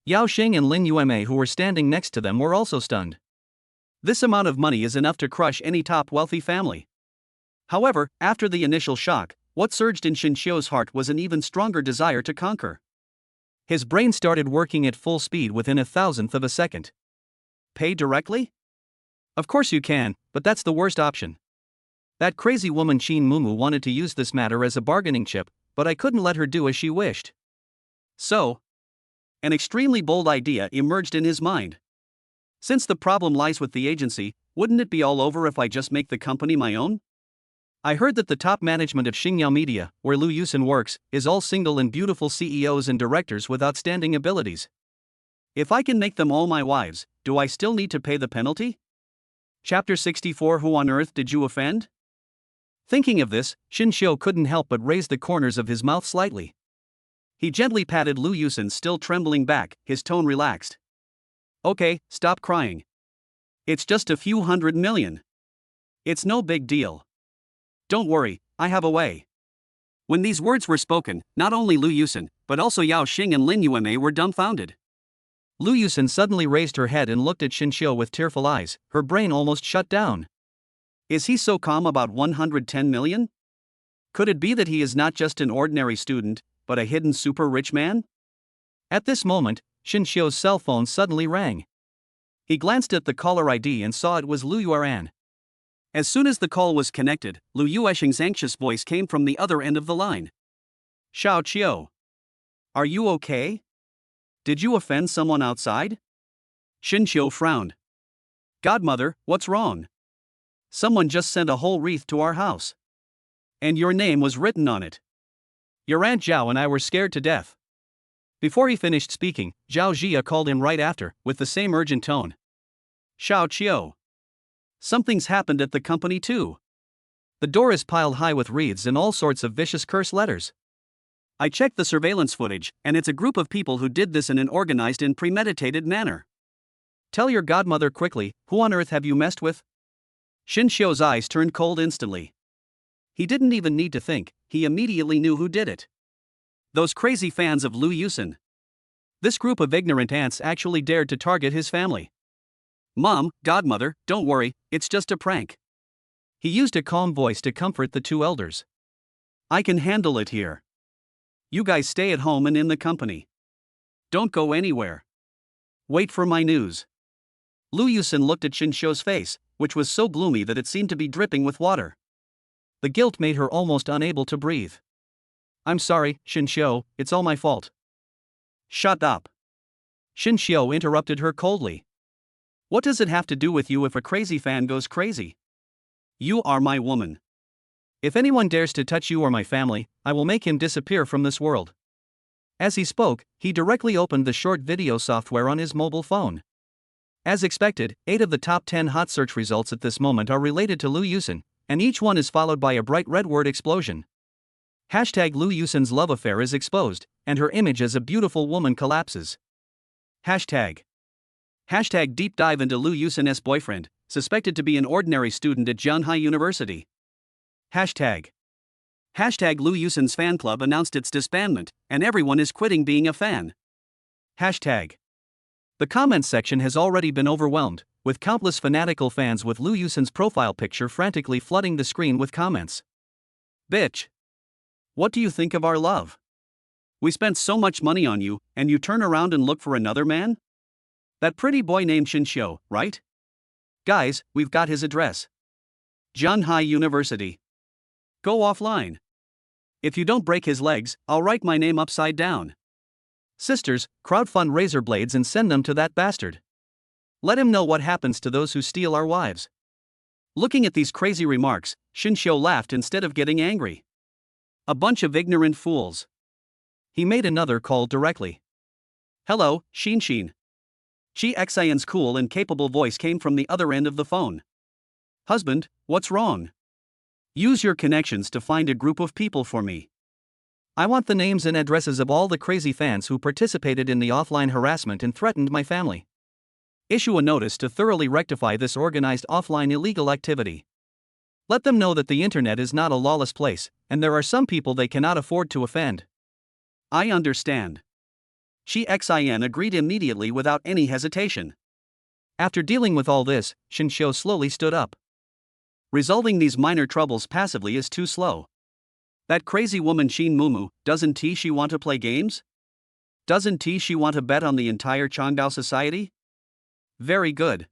Yao Xing and Lin Yueme, who were standing next to them, were also stunned. This amount of money is enough to crush any top wealthy family. However, after the initial shock, what surged in Xinxiu's heart was an even stronger desire to conquer. His brain started working at full speed within a thousandth of a second. Pay directly? Of course you can, but that's the worst option. That crazy woman Qin Mumu wanted to use this matter as a bargaining chip, but I couldn't let her do as she wished. So, an extremely bold idea emerged in his mind. Since the problem lies with the agency, wouldn't it be all over if I just make the company my own? I heard that the top management of Xingyao Media, where Lu Yusin works, is all single and beautiful CEOs and directors with outstanding abilities. If I can make them all my wives, do I still need to pay the penalty? Chapter 64. Who on earth did you offend? Thinking of this, Xinxiu couldn't help but raise the corners of his mouth slightly. He gently patted Lu Yusin's still trembling back, his tone relaxed. Okay, stop crying. It's just a few 100 million. It's no big deal. Don't worry, I have a way. When these words were spoken, not only Lu Yusin, but also Yao Xing and Lin Yueme were dumbfounded. Lu Yusin suddenly raised her head and looked at Xinxiu with tearful eyes, her brain almost shut down. Is he so calm about 110 million? Could it be that he is not just an ordinary student, but a hidden super rich man? At this moment, Xinxiu's cell phone suddenly rang. He glanced at the caller ID and saw it was Lu Yueran. As soon as the call was connected, Lu Yuexing's anxious voice came from the other end of the line. Xiao Qiu. Are you okay? Did you offend someone outside? Xinxiu frowned. Godmother, what's wrong? Someone just sent a whole wreath to our house. And your name was written on it. Your Aunt Zhao and I were scared to death. Before he finished speaking, Zhao Jia called in right after, with the same urgent tone. Xiao Qiu. Something's happened at the company too. The door is piled high with wreaths and all sorts of vicious curse letters. I checked the surveillance footage, and it's a group of people who did this in an organized and premeditated manner. Tell your godmother quickly, who on earth have you messed with? Xinxiu's eyes turned cold instantly. He didn't even need to think, he immediately knew who did it. Those crazy fans of Lu Yusin. This group of ignorant ants actually dared to target his family. Mom, godmother, don't worry, it's just a prank. He used a calm voice to comfort the two elders. I can handle it here. You guys stay at home and in the company. Don't go anywhere. Wait for my news. Lu Yusin looked at Xinxiu's face, which was so gloomy that it seemed to be dripping with water. The guilt made her almost unable to breathe. I'm sorry, Xinxiu, it's all my fault. Shut up. Xinxiu interrupted her coldly. What does it have to do with you if a crazy fan goes crazy? You are my woman. If anyone dares to touch you or my family, I will make him disappear from this world. As he spoke, he directly opened the short video software on his mobile phone. As expected, 8 of the top 10 hot search results at this moment are related to Lu Yusin, and each one is followed by a bright red word explosion. Hashtag Lu Yusin's love affair is exposed, and her image as a beautiful woman collapses. Hashtag deep dive into Lu Yusin's boyfriend, suspected to be an ordinary student at Jianhai University. Hashtag Lu Yusin's fan club announced its disbandment, and everyone is quitting being a fan. Hashtag. The comments section has already been overwhelmed, with countless fanatical fans with Lu Yusin's profile picture frantically flooding the screen with comments. Bitch. What do you think of our love? We spent so much money on you, and you turn around and look for another man? That pretty boy named Xinxiu, right? Guys, we've got his address. Jianhai University. Go offline. If you don't break his legs, I'll write my name upside down. Sisters, crowdfund razor blades and send them to that bastard. Let him know what happens to those who steal our wives. Looking at these crazy remarks, Shinshio laughed instead of getting angry. A bunch of ignorant fools. He made another call directly. Hello, Shinshin. Chi Xian's cool and capable voice came from the other end of the phone. Husband, what's wrong? Use your connections to find a group of people for me. I want the names and addresses of all the crazy fans who participated in the offline harassment and threatened my family. Issue a notice to thoroughly rectify this organized offline illegal activity. Let them know that the internet is not a lawless place, and there are some people they cannot afford to offend. I understand. Chi Xian agreed immediately without any hesitation. After dealing with all this, Shinshio slowly stood up. Resolving these minor troubles passively is too slow. That crazy woman Shin Mumu, doesn't she want to play games? Doesn't she want to bet on the entire Changdao society? Very good.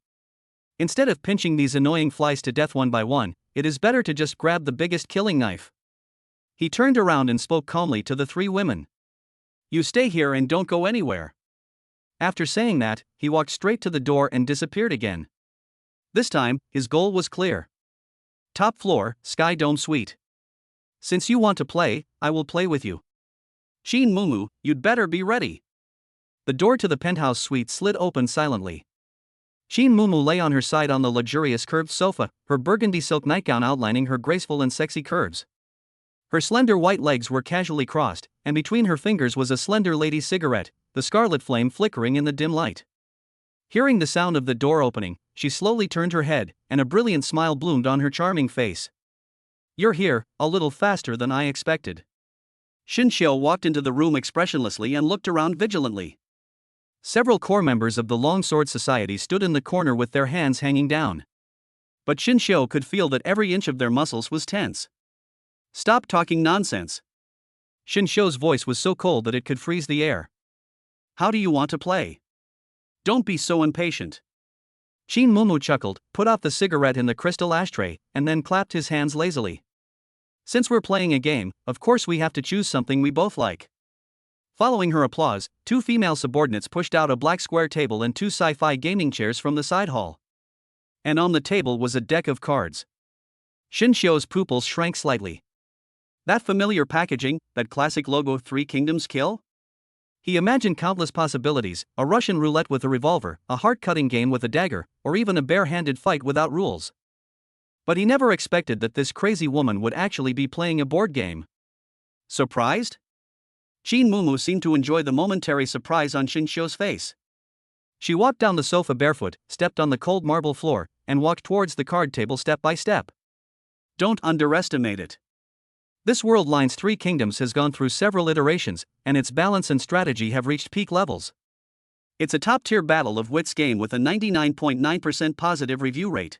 Instead of pinching these annoying flies to death one by one, it is better to just grab the biggest killing knife. He turned around and spoke calmly to the three women. You stay here and don't go anywhere. After saying that, he walked straight to the door and disappeared again. This time, his goal was clear. Top floor, Sky Dome Suite. Since you want to play, I will play with you. Shin Mumu, you'd better be ready. The door to the penthouse suite slid open silently. Shin Mumu lay on her side on the luxurious curved sofa, her burgundy silk nightgown outlining her graceful and sexy curves. Her slender white legs were casually crossed, and between her fingers was a slender lady's cigarette, the scarlet flame flickering in the dim light. Hearing the sound of the door opening, she slowly turned her head, and a brilliant smile bloomed on her charming face. You're here, a little faster than I expected. Shinshio walked into the room expressionlessly and looked around vigilantly. Several core members of the Longsword Society stood in the corner with their hands hanging down. But Shinshio could feel that every inch of their muscles was tense. Stop talking nonsense. Shinshio's voice was so cold that it could freeze the air. How do you want to play? Don't be so impatient. Shin Mumu chuckled, put off the cigarette in the crystal ashtray, and then clapped his hands lazily. Since we're playing a game, of course we have to choose something we both like. Following her applause, two female subordinates pushed out a black square table and two sci-fi gaming chairs from the side hall. And on the table was a deck of cards. Shinshio's pupils shrank slightly. That familiar packaging, that classic logo Three Kingdoms Kill? He imagined countless possibilities, a Russian roulette with a revolver, a heart-cutting game with a dagger, or even a bare-handed fight without rules. But he never expected that this crazy woman would actually be playing a board game. Surprised? Shin Mumu seemed to enjoy the momentary surprise on Shinshio's face. She walked down the sofa barefoot, stepped on the cold marble floor, and walked towards the card table step by step. Don't underestimate it. This World Lines 3 Kingdoms has gone through several iterations, and its balance and strategy have reached peak levels. It's a top-tier battle of wits game with a 99.9% positive review rate.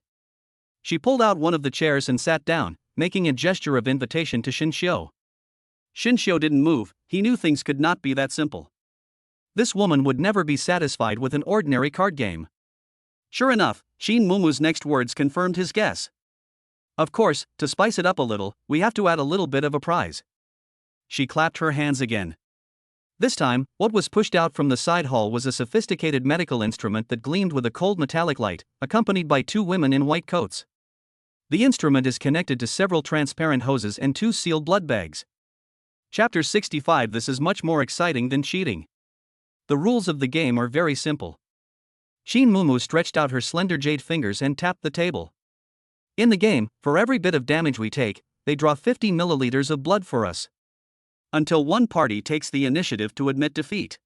She pulled out one of the chairs and sat down, making a gesture of invitation to Shinshio. Shinshio didn't move, he knew things could not be that simple. This woman would never be satisfied with an ordinary card game. Sure enough, Shin Mumu's next words confirmed his guess. Of course, to spice it up a little, we have to add a little bit of a prize. She clapped her hands again. This time, what was pushed out from the side hall was a sophisticated medical instrument that gleamed with a cold metallic light, accompanied by two women in white coats. The instrument is connected to several transparent hoses and two sealed blood bags. Chapter 65. This is much more exciting than cheating. The rules of the game are very simple. Shin Mumu stretched out her slender jade fingers and tapped the table. In the game, for every bit of damage we take, they draw 50 milliliters of blood for us. Until one party takes the initiative to admit defeat.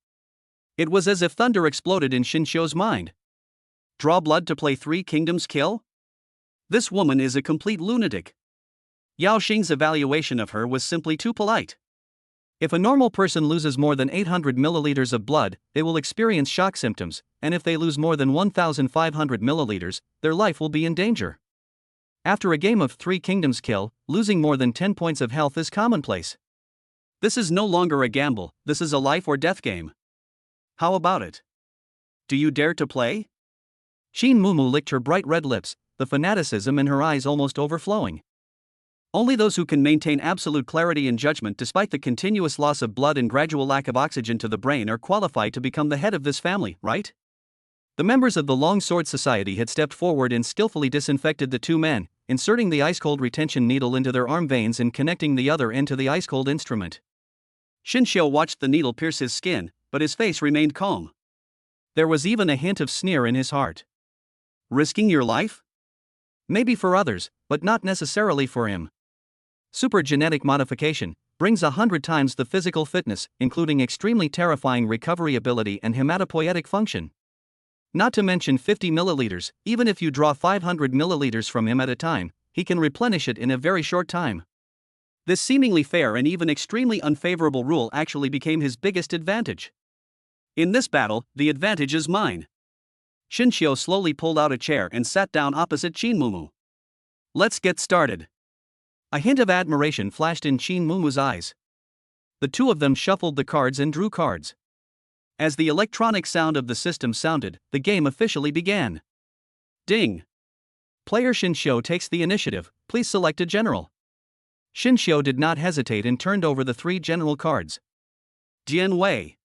It was as if thunder exploded in Shinshio's mind. Draw blood to play Three Kingdoms Kill? This woman is a complete lunatic. Yao Xing's evaluation of her was simply too polite. If a normal person loses more than 800 milliliters of blood, they will experience shock symptoms, and if they lose more than 1,500 milliliters, their life will be in danger. After a game of Three Kingdoms Kill, losing more than 10 points of health is commonplace. This is no longer a gamble, this is a life or death game. How about it? Do you dare to play? Shin Mumu licked her bright red lips, the fanaticism in her eyes almost overflowing. Only those who can maintain absolute clarity in judgment despite the continuous loss of blood and gradual lack of oxygen to the brain are qualified to become the head of this family, right? The members of the Long Sword Society had stepped forward and skillfully disinfected the two men, inserting the ice-cold retention needle into their arm veins and connecting the other end to the ice-cold instrument. Shinshio watched the needle pierce his skin, but his face remained calm. There was even a hint of sneer in his heart. Risking your life? Maybe for others, but not necessarily for him. Super genetic modification brings 100 times the physical fitness, including extremely terrifying recovery ability and hematopoietic function. Not to mention 50 milliliters, even if you draw 500 milliliters from him at a time, he can replenish it in a very short time. This seemingly fair and even extremely unfavorable rule actually became his biggest advantage. In this battle, the advantage is mine. Shinshio slowly pulled out a chair and sat down opposite Shinmumu. Let's get started. A hint of admiration flashed in Shinmumu's eyes. The two of them shuffled the cards and drew cards. As the electronic sound of the system sounded, the game officially began. Ding! Player Shinshio takes the initiative, please select a general. Shinshio did not hesitate and turned over the 3 general cards. Jian Wei.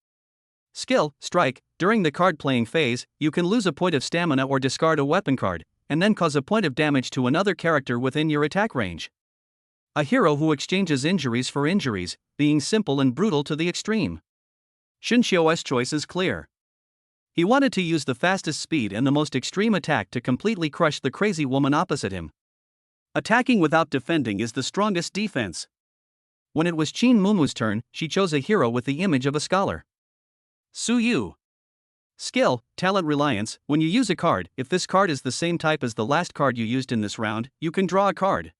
Skill, strike. During the card playing phase, you can lose a point of stamina or discard a weapon card, and then cause a point of damage to another character within your attack range. A hero who exchanges injuries for injuries, being simple and brutal to the extreme. Shinshio's choice is clear. He wanted to use the fastest speed and the most extreme attack to completely crush the crazy woman opposite him. Attacking without defending is the strongest defense. When it was Shinmumu's turn, she chose a hero with the image of a scholar. Suyu. Skill, talent reliance. When you use a card, if this card is the same type as the last card you used in this round, you can draw a card.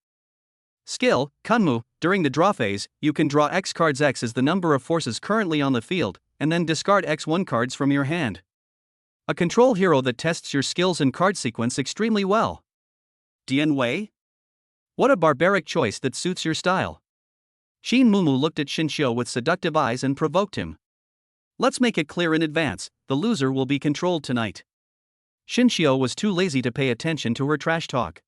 Skill, Kunmu. During the draw phase, you can draw X cards. X is the number of forces currently on the field, and then discard X1 cards from your hand. A control hero that tests your skills and card sequence extremely well. Dian Wei? What a barbaric choice that suits your style. Shinmumu looked at Shinshio with seductive eyes and provoked him. Let's make it clear in advance, the loser will be controlled tonight. Shinshio was too lazy to pay attention to her trash talk.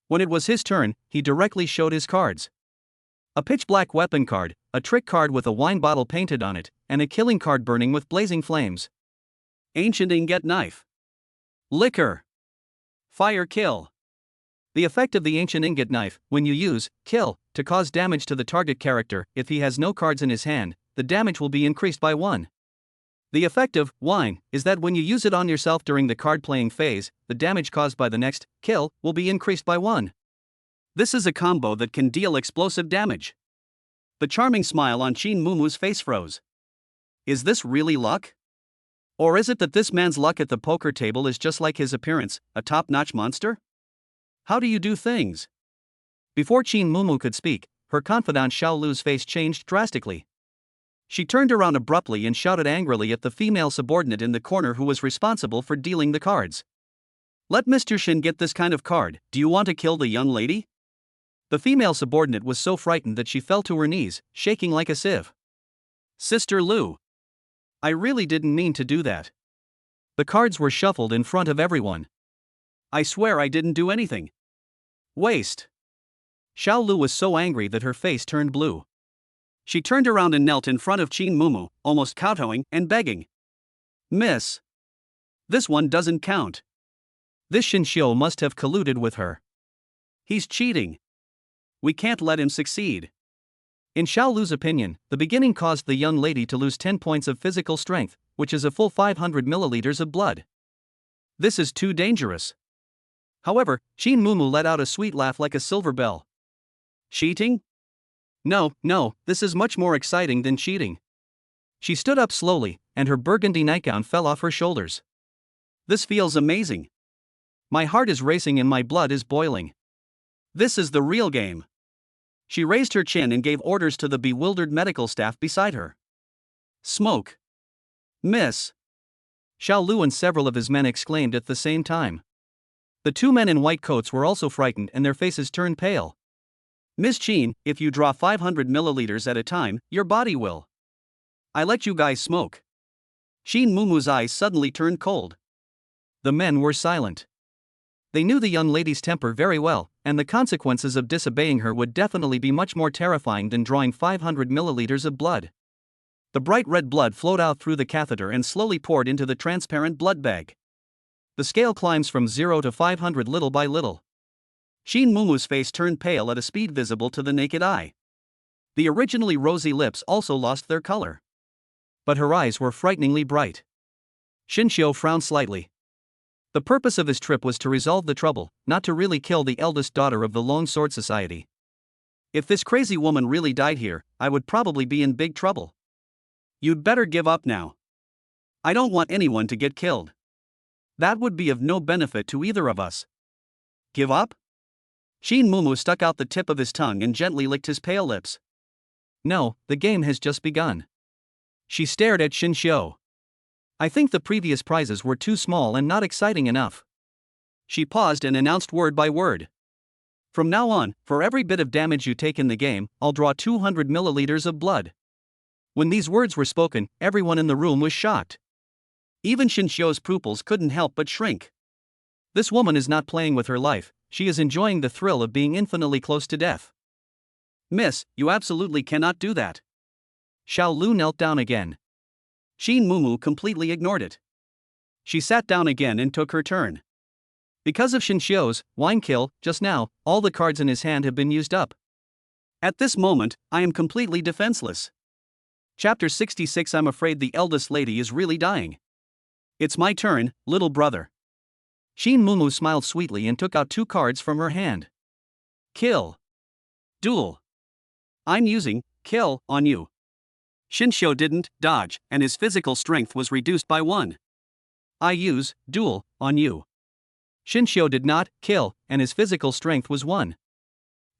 When it was his turn, he directly showed his cards. A pitch-black weapon card, a trick card with a wine bottle painted on it, and a killing card burning with blazing flames. Ancient ingot knife. Liquor. Fire kill. The effect of the ancient ingot knife, when you use kill to cause damage to the target character, if he has no cards in his hand, the damage will be increased by 1. The effect of wine is that when you use it on yourself during the card playing phase, the damage caused by the next kill will be increased by 1. This is a combo that can deal explosive damage. The charming smile on Shinmumu's face froze. Is this really luck? Or is it that this man's luck at the poker table is just like his appearance, a top-notch monster? How do you do things? Before Shinmumu could speak, her confidant Xiao Lu's face changed drastically. She turned around abruptly and shouted angrily at the female subordinate in the corner who was responsible for dealing the cards. Let Mr. Shin get this kind of card. Do you want to kill the young lady? The female subordinate was so frightened that she fell to her knees, shaking like a sieve. Sister Lu. I really didn't mean to do that. The cards were shuffled in front of everyone. I swear I didn't do anything. Waste. Xiao Lu was so angry that her face turned blue. She turned around and knelt in front of Shinmumu, almost kowtowing and begging. Miss. This one doesn't count. This Shinshio must have colluded with her. He's cheating. We can't let him succeed. In Xiao Lu's opinion, the beginning caused the young lady to lose 10 points of physical strength, which is a full 500 milliliters of blood. This is too dangerous. However, Shinmumu let out a sweet laugh like a silver bell. Cheating? No, this is much more exciting than cheating. She stood up slowly, and her burgundy nightgown fell off her shoulders. This feels amazing. My heart is racing and my blood is boiling. This is the real game. She raised her chin and gave orders to the bewildered medical staff beside her. Smoke. Miss. Xiao Lu and several of his men exclaimed at the same time. The two men in white coats were also frightened and their faces turned pale. Miss Chin, if you draw 500 milliliters at a time, your body will. I let you guys smoke. Shinmumu's eyes suddenly turned cold. The men were silent. They knew the young lady's temper very well, and the consequences of disobeying her would definitely be much more terrifying than drawing 500 milliliters of blood. The bright red blood flowed out through the catheter and slowly poured into the transparent blood bag. The scale climbs from 0 to 500 little by little. Shin Mumu's face turned pale at a speed visible to the naked eye. The originally rosy lips also lost their color. But her eyes were frighteningly bright. Shinshio frowned slightly. The purpose of his trip was to resolve the trouble, not to really kill the eldest daughter of the Long Sword Society. If this crazy woman really died here, I would probably be in big trouble. You'd better give up now. I don't want anyone to get killed. That would be of no benefit to either of us. Give up? Shin Mumu stuck out the tip of his tongue and gently licked his pale lips. No, the game has just begun. She stared at Shinshio. I think the previous prizes were too small and not exciting enough. She paused and announced word by word. From now on, for every bit of damage you take in the game, I'll draw 200 milliliters of blood. When these words were spoken, everyone in the room was shocked. Even Shinshio's pupils couldn't help but shrink. This woman is not playing with her life, she is enjoying the thrill of being infinitely close to death. Miss, you absolutely cannot do that. Xiao Lu knelt down again. Shin Mumu completely ignored it. She sat down again and took her turn. Because of Shinshio's wine kill just now, all the cards in his hand have been used up. At this moment, I am completely defenseless. Chapter 66. I'm afraid the eldest lady is really dying. It's my turn, little brother. Shin Mumu smiled sweetly and took out 2 cards from her hand. Kill. Duel. I'm using kill on you. Shinshio didn't dodge, and his physical strength was reduced by 1. I use duel on you. Shinshio did not kill, and his physical strength was 1.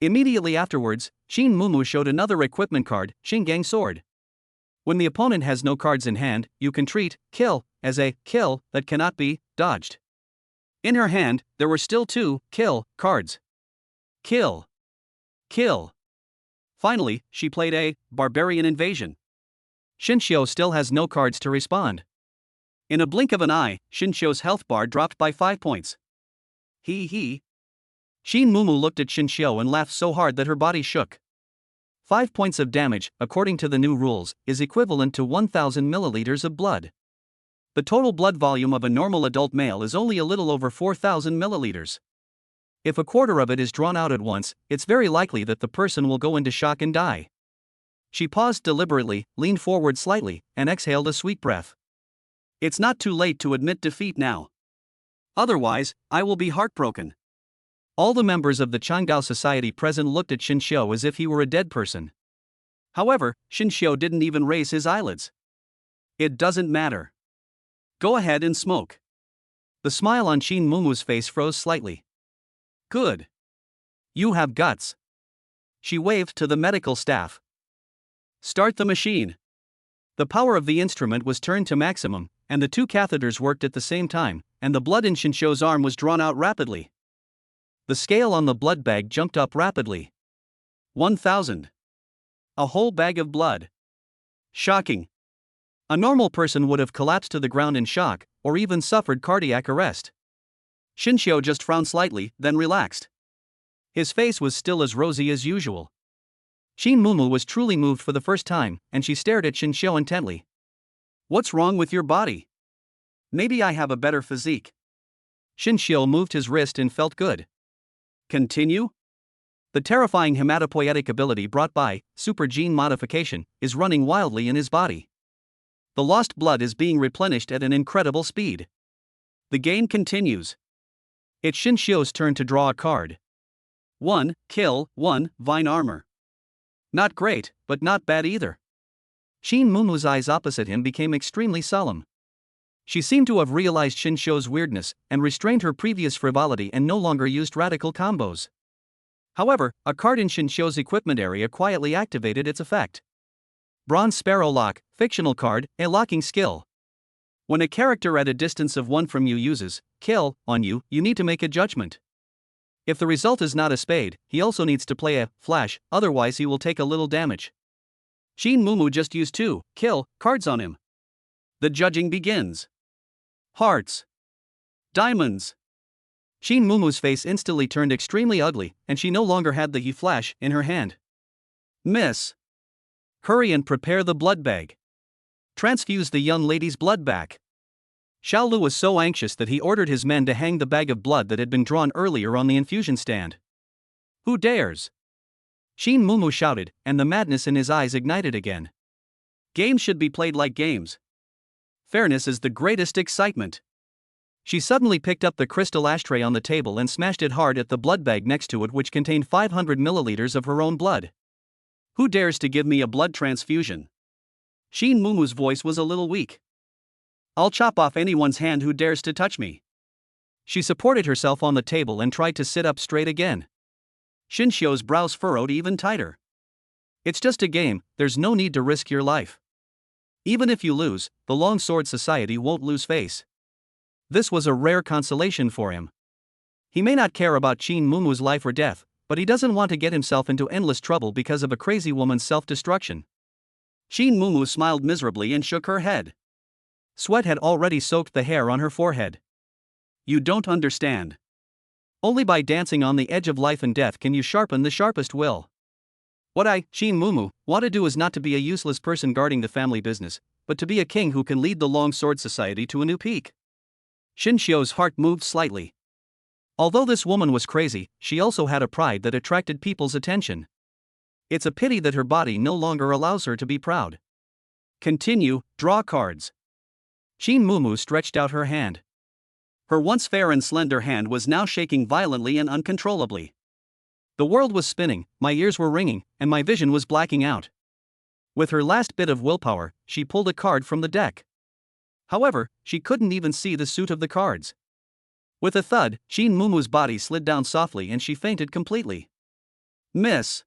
Immediately afterwards, Shin Mumu showed another equipment card, Shingang Sword. When the opponent has no cards in hand, you can treat kill as a kill that cannot be dodged. In her hand, there were still 2 kill cards. Kill. Kill. Finally, she played a barbarian invasion. Shinshio still has no cards to respond. In a blink of an eye, Shinshio's health bar dropped by 5 points. He. Shin Mumu looked at Shinshio and laughed so hard that her body shook. 5 points of damage, according to the new rules, is equivalent to 1,000 milliliters of blood. The total blood volume of a normal adult male is only a little over 4,000 milliliters. If a quarter of it is drawn out at once, it's very likely that the person will go into shock and die. She paused deliberately, leaned forward slightly, and exhaled a sweet breath. It's not too late to admit defeat now. Otherwise, I will be heartbroken. All the members of the Changgao Society present looked at Shinshio as if he were a dead person. However, Shinshio didn't even raise his eyelids. It doesn't matter. Go ahead and smoke. The smile on Shin Mumu's face froze slightly. Good. You have guts. She waved to the medical staff. Start the machine. The power of the instrument was turned to maximum, and the 2 catheters worked at the same time, and the blood in Shinshio's arm was drawn out rapidly. The scale on the blood bag jumped up rapidly. 1,000. A whole bag of blood. Shocking. A normal person would have collapsed to the ground in shock, or even suffered cardiac arrest. Shinshio just frowned slightly, then relaxed. His face was still as rosy as usual. Shin Mumu was truly moved for the first time, and she stared at Shinshio intently. What's wrong with your body? Maybe I have a better physique. Shinshio moved his wrist and felt good. Continue? The terrifying hematopoietic ability brought by super gene modification is running wildly in his body. The lost blood is being replenished at an incredible speed. The game continues. It's Shinshio's turn to draw a card. 1 kill, 1 vine armor. Not great, but not bad either. Shin Mumu's eyes opposite him became extremely solemn. She seemed to have realized Shinshio's weirdness and restrained her previous frivolity and no longer used radical combos. However, a card in Shinshio's equipment area quietly activated its effect. Bronze Sparrow Lock, fictional card, a locking skill. When a character at a distance of 1 from you uses kill on you, you need to make a judgment. If the result is not a spade, he also needs to play a flash, otherwise he will take a little damage. Shin Mumu just used 2 kill cards on him. The judging begins. Hearts. Diamonds. Shin Mumu's face instantly turned extremely ugly, and she no longer had the flash in her hand. Miss! Hurry and prepare the blood bag. Transfuse the young lady's blood back. Xiao Lu was so anxious that he ordered his men to hang the bag of blood that had been drawn earlier on the infusion stand. Who dares? Shin Mumu shouted, and the madness in his eyes ignited again. Games should be played like games. Fairness is the greatest excitement. She suddenly picked up the crystal ashtray on the table and smashed it hard at the blood bag next to it, which contained 500 milliliters of her own blood. Who dares to give me a blood transfusion? Shin Mumu's voice was a little weak. I'll chop off anyone's hand who dares to touch me. She supported herself on the table and tried to sit up straight again. Shin Xiu's brows furrowed even tighter. It's just a game, there's no need to risk your life. Even if you lose, the Long Sword Society won't lose face. This was a rare consolation for him. He may not care about Shin Mumu's life or death, but he doesn't want to get himself into endless trouble because of a crazy woman's self-destruction. Shin Mumu smiled miserably and shook her head. Sweat had already soaked the hair on her forehead. You don't understand. Only by dancing on the edge of life and death can you sharpen the sharpest will. What I, Shin Mumu, want to do is not to be a useless person guarding the family business, but to be a king who can lead the Long Sword Society to a new peak. Shin Xiu's heart moved slightly. Although this woman was crazy, she also had a pride that attracted people's attention. It's a pity that her body no longer allows her to be proud. Continue, draw cards. Shin Mumu stretched out her hand. Her once fair and slender hand was now shaking violently and uncontrollably. The world was spinning, my ears were ringing, and my vision was blacking out. With her last bit of willpower, she pulled a card from the deck. However, she couldn't even see the suit of the cards. With a thud, Shin Mumu's body slid down softly and she fainted completely. Miss!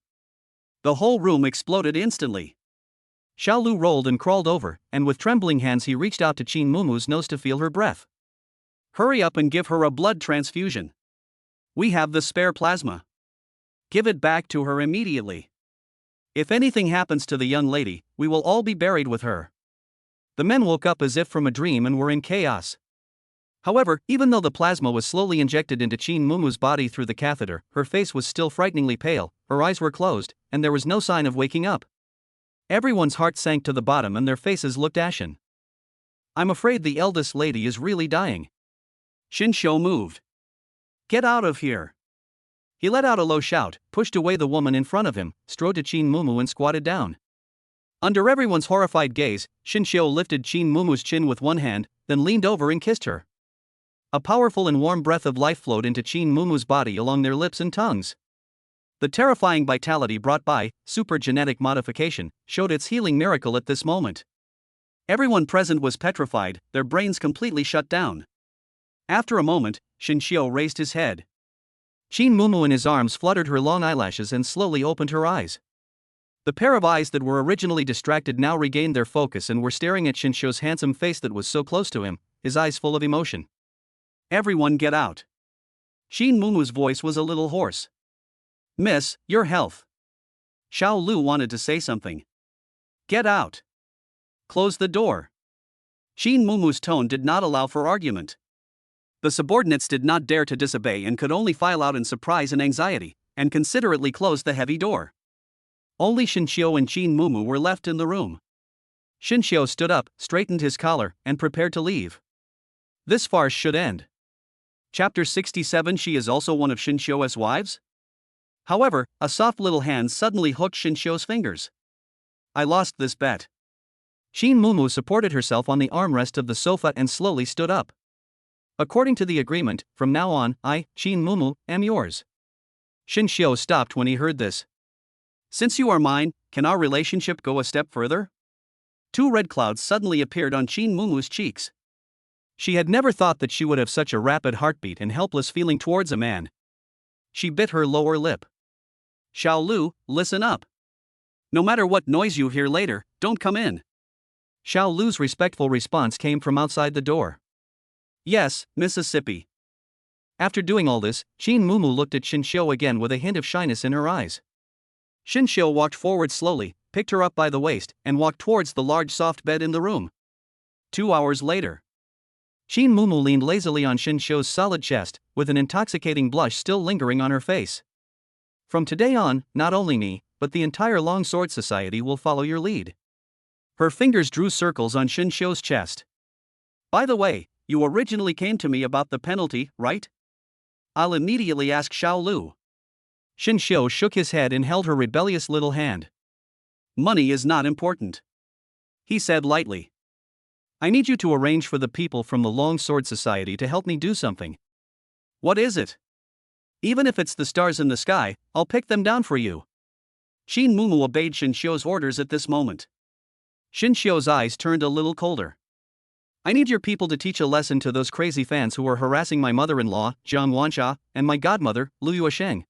The whole room exploded instantly. Xiao Lu rolled and crawled over, and with trembling hands he reached out to Shin Mumu's nose to feel her breath. Hurry up and give her a blood transfusion. We have the spare plasma. Give it back to her immediately. If anything happens to the young lady, we will all be buried with her. The men woke up as if from a dream and were in chaos. However, even though the plasma was slowly injected into Shin Mumu's body through the catheter, her face was still frighteningly pale, her eyes were closed, and there was no sign of waking up. Everyone's heart sank to the bottom and their faces looked ashen. I'm afraid the eldest lady is really dying. Shin Xiu moved. Get out of here. He let out a low shout, pushed away the woman in front of him, strode to Shin Mumu and squatted down. Under everyone's horrified gaze, Shin Xiu lifted Shin Mumu's chin with one hand, then leaned over and kissed her. A powerful and warm breath of life flowed into Shin Mumu's body along their lips and tongues. The terrifying vitality brought by super genetic modification showed its healing miracle at this moment. Everyone present was petrified, their brains completely shut down. After a moment, Shin Xiu raised his head. Shin Mumu in his arms fluttered her long eyelashes and slowly opened her eyes. The pair of eyes that were originally distracted now regained their focus and were staring at Shin Xiu's handsome face that was so close to him, his eyes full of emotion. Everyone get out. Shin Mumu's voice was a little hoarse. Miss, your health. Xiao Lu wanted to say something. Get out. Close the door. Shin Mumu's tone did not allow for argument. The subordinates did not dare to disobey and could only file out in surprise and anxiety, and considerately closed the heavy door. Only Shin Xiu and Shin Mumu were left in the room. Shin Xiu stood up, straightened his collar, and prepared to leave. This farce should end. Chapter 67. She is also one of Shin Xiu's wives? However, a soft little hand suddenly hooked Shin Xiu's fingers. I lost this bet. Shin Mumu supported herself on the armrest of the sofa and slowly stood up. According to the agreement, from now on, I, Shin Mumu, am yours. Shin Xiu stopped when he heard this. Since you are mine, can our relationship go a step further? Two red clouds suddenly appeared on Shin Mumu's cheeks. She had never thought that she would have such a rapid heartbeat and helpless feeling towards a man. She bit her lower lip. Xiao Lu, listen up. No matter what noise you hear later, don't come in. Xiao Lu's respectful response came from outside the door. Yes, Mississippi. After doing all this, Shin Mumu looked at Shin Xiu again with a hint of shyness in her eyes. Shin Xiu walked forward slowly, picked her up by the waist, and walked towards the large soft bed in the room. 2 hours later. Qin Mumu leaned lazily on Shin Xiu's solid chest, with an intoxicating blush still lingering on her face. From today on, not only me, but the entire Longsword Society will follow your lead. Her fingers drew circles on Shin Xiu's chest. By the way, you originally came to me about the penalty, right? I'll immediately ask Xiao Lu. Shin Xiu shook his head and held her rebellious little hand. Money is not important, he said lightly. I need you to arrange for the people from the Longsword Society to help me do something. What is it? Even if it's the stars in the sky, I'll pick them down for you. Qin Mumu obeyed Shin Xiu's orders at this moment. Shin Xiu's eyes turned a little colder. I need your people to teach a lesson to those crazy fans who are harassing my mother-in-law, Jiang Wanxia, and my godmother, Lu Yuesheng.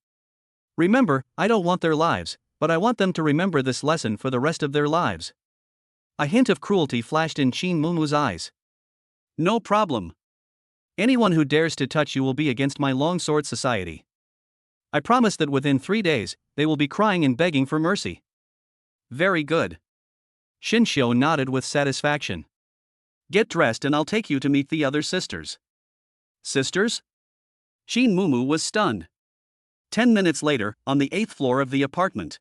Remember, I don't want their lives, but I want them to remember this lesson for the rest of their lives. A hint of cruelty flashed in Qin Mumu's eyes. No problem. Anyone who dares to touch you will be against my Longsword Society. I promise that within 3 days, they will be crying and begging for mercy. Very good. Shin Xiu nodded with satisfaction. Get dressed and I'll take you to meet the other sisters. Sisters? Qin Mumu was stunned. 10 minutes later, on the 8th floor of the apartment.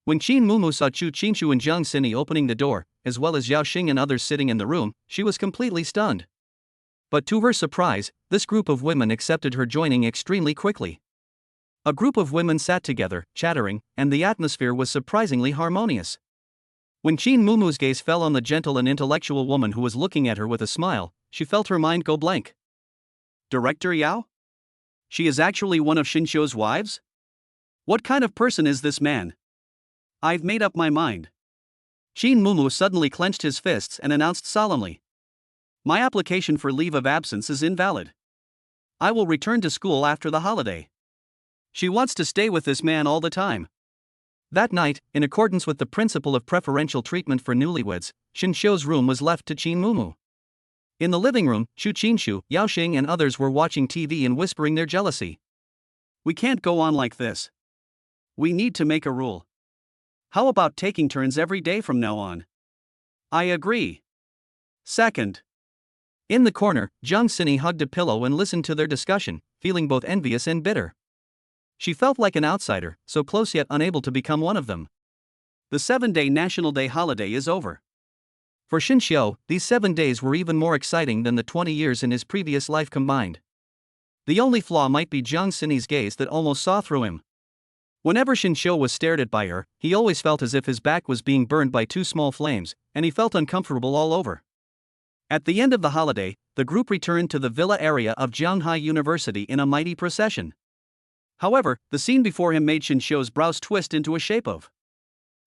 When Qin Mumu saw Chu Qinshu and Jiang Xini opening the door, as well as Yao Xing and others sitting in the room, she was completely stunned. But to her surprise, this group of women accepted her joining extremely quickly. A group of women sat together, chattering, and the atmosphere was surprisingly harmonious. When Qin Mumu's gaze fell on the gentle and intellectual woman who was looking at her with a smile, she felt her mind go blank. Director Yao? She is actually one of Shin Xiu's wives? What kind of person is this man? I've made up my mind. Qin Mumu suddenly clenched his fists and announced solemnly. My application for leave of absence is invalid. I will return to school after the holiday. She wants to stay with this man all the time. That night, in accordance with the principle of preferential treatment for newlyweds, Shin Xiu's room was left to Qin Mumu. In the living room, Chu Qinshu, Yao Xing and others were watching TV and whispering their jealousy. We can't go on like this. We need to make a rule. How about taking turns every day from now on? I agree. Second. In the corner, Jiang Xini hugged a pillow and listened to their discussion, feeling both envious and bitter. She felt like an outsider, so close yet unable to become one of them. The 7-day National Day holiday is over. For Shin Xiu, these 7 days were even more exciting than the 20 years in his previous life combined. The only flaw might be Jiang Xini's gaze that almost saw through him. Whenever Shin Xiu was stared at by her, he always felt as if his back was being burned by 2 small flames, and he felt uncomfortable all over. At the end of the holiday, the group returned to the villa area of Jianghai University in a mighty procession. However, the scene before him made Shin Xiu's brows twist into a shape of.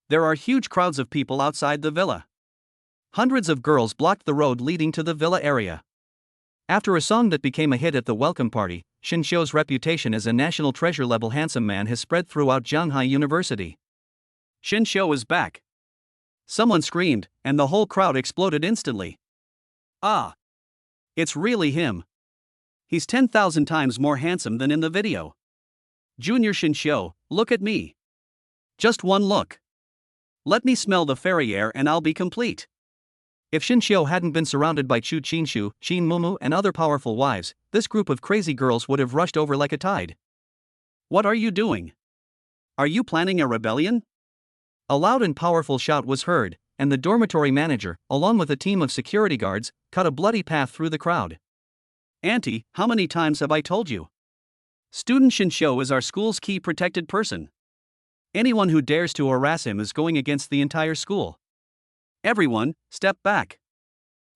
There are huge crowds of people outside the villa. Hundreds of girls blocked the road leading to the villa area. After a song that became a hit at the welcome party, Shin Xiu's reputation as a national treasure-level handsome man has spread throughout Jianghai University. Shin Xiu is back. Someone screamed, and the whole crowd exploded instantly. Ah! It's really him. He's 10,000 times more handsome than in the video. Junior Shin Xiu, look at me. Just one look. Let me smell the fairy air and I'll be complete. If Shin Xiu hadn't been surrounded by Chu Qinshu, Qin Mumu and other powerful wives, this group of crazy girls would have rushed over like a tide. What are you doing? Are you planning a rebellion? A loud and powerful shout was heard, and the dormitory manager, along with a team of security guards, cut a bloody path through the crowd. Auntie, how many times have I told you? Student Shin Xiu is our school's key protected person. Anyone who dares to harass him is going against the entire school. Everyone, step back.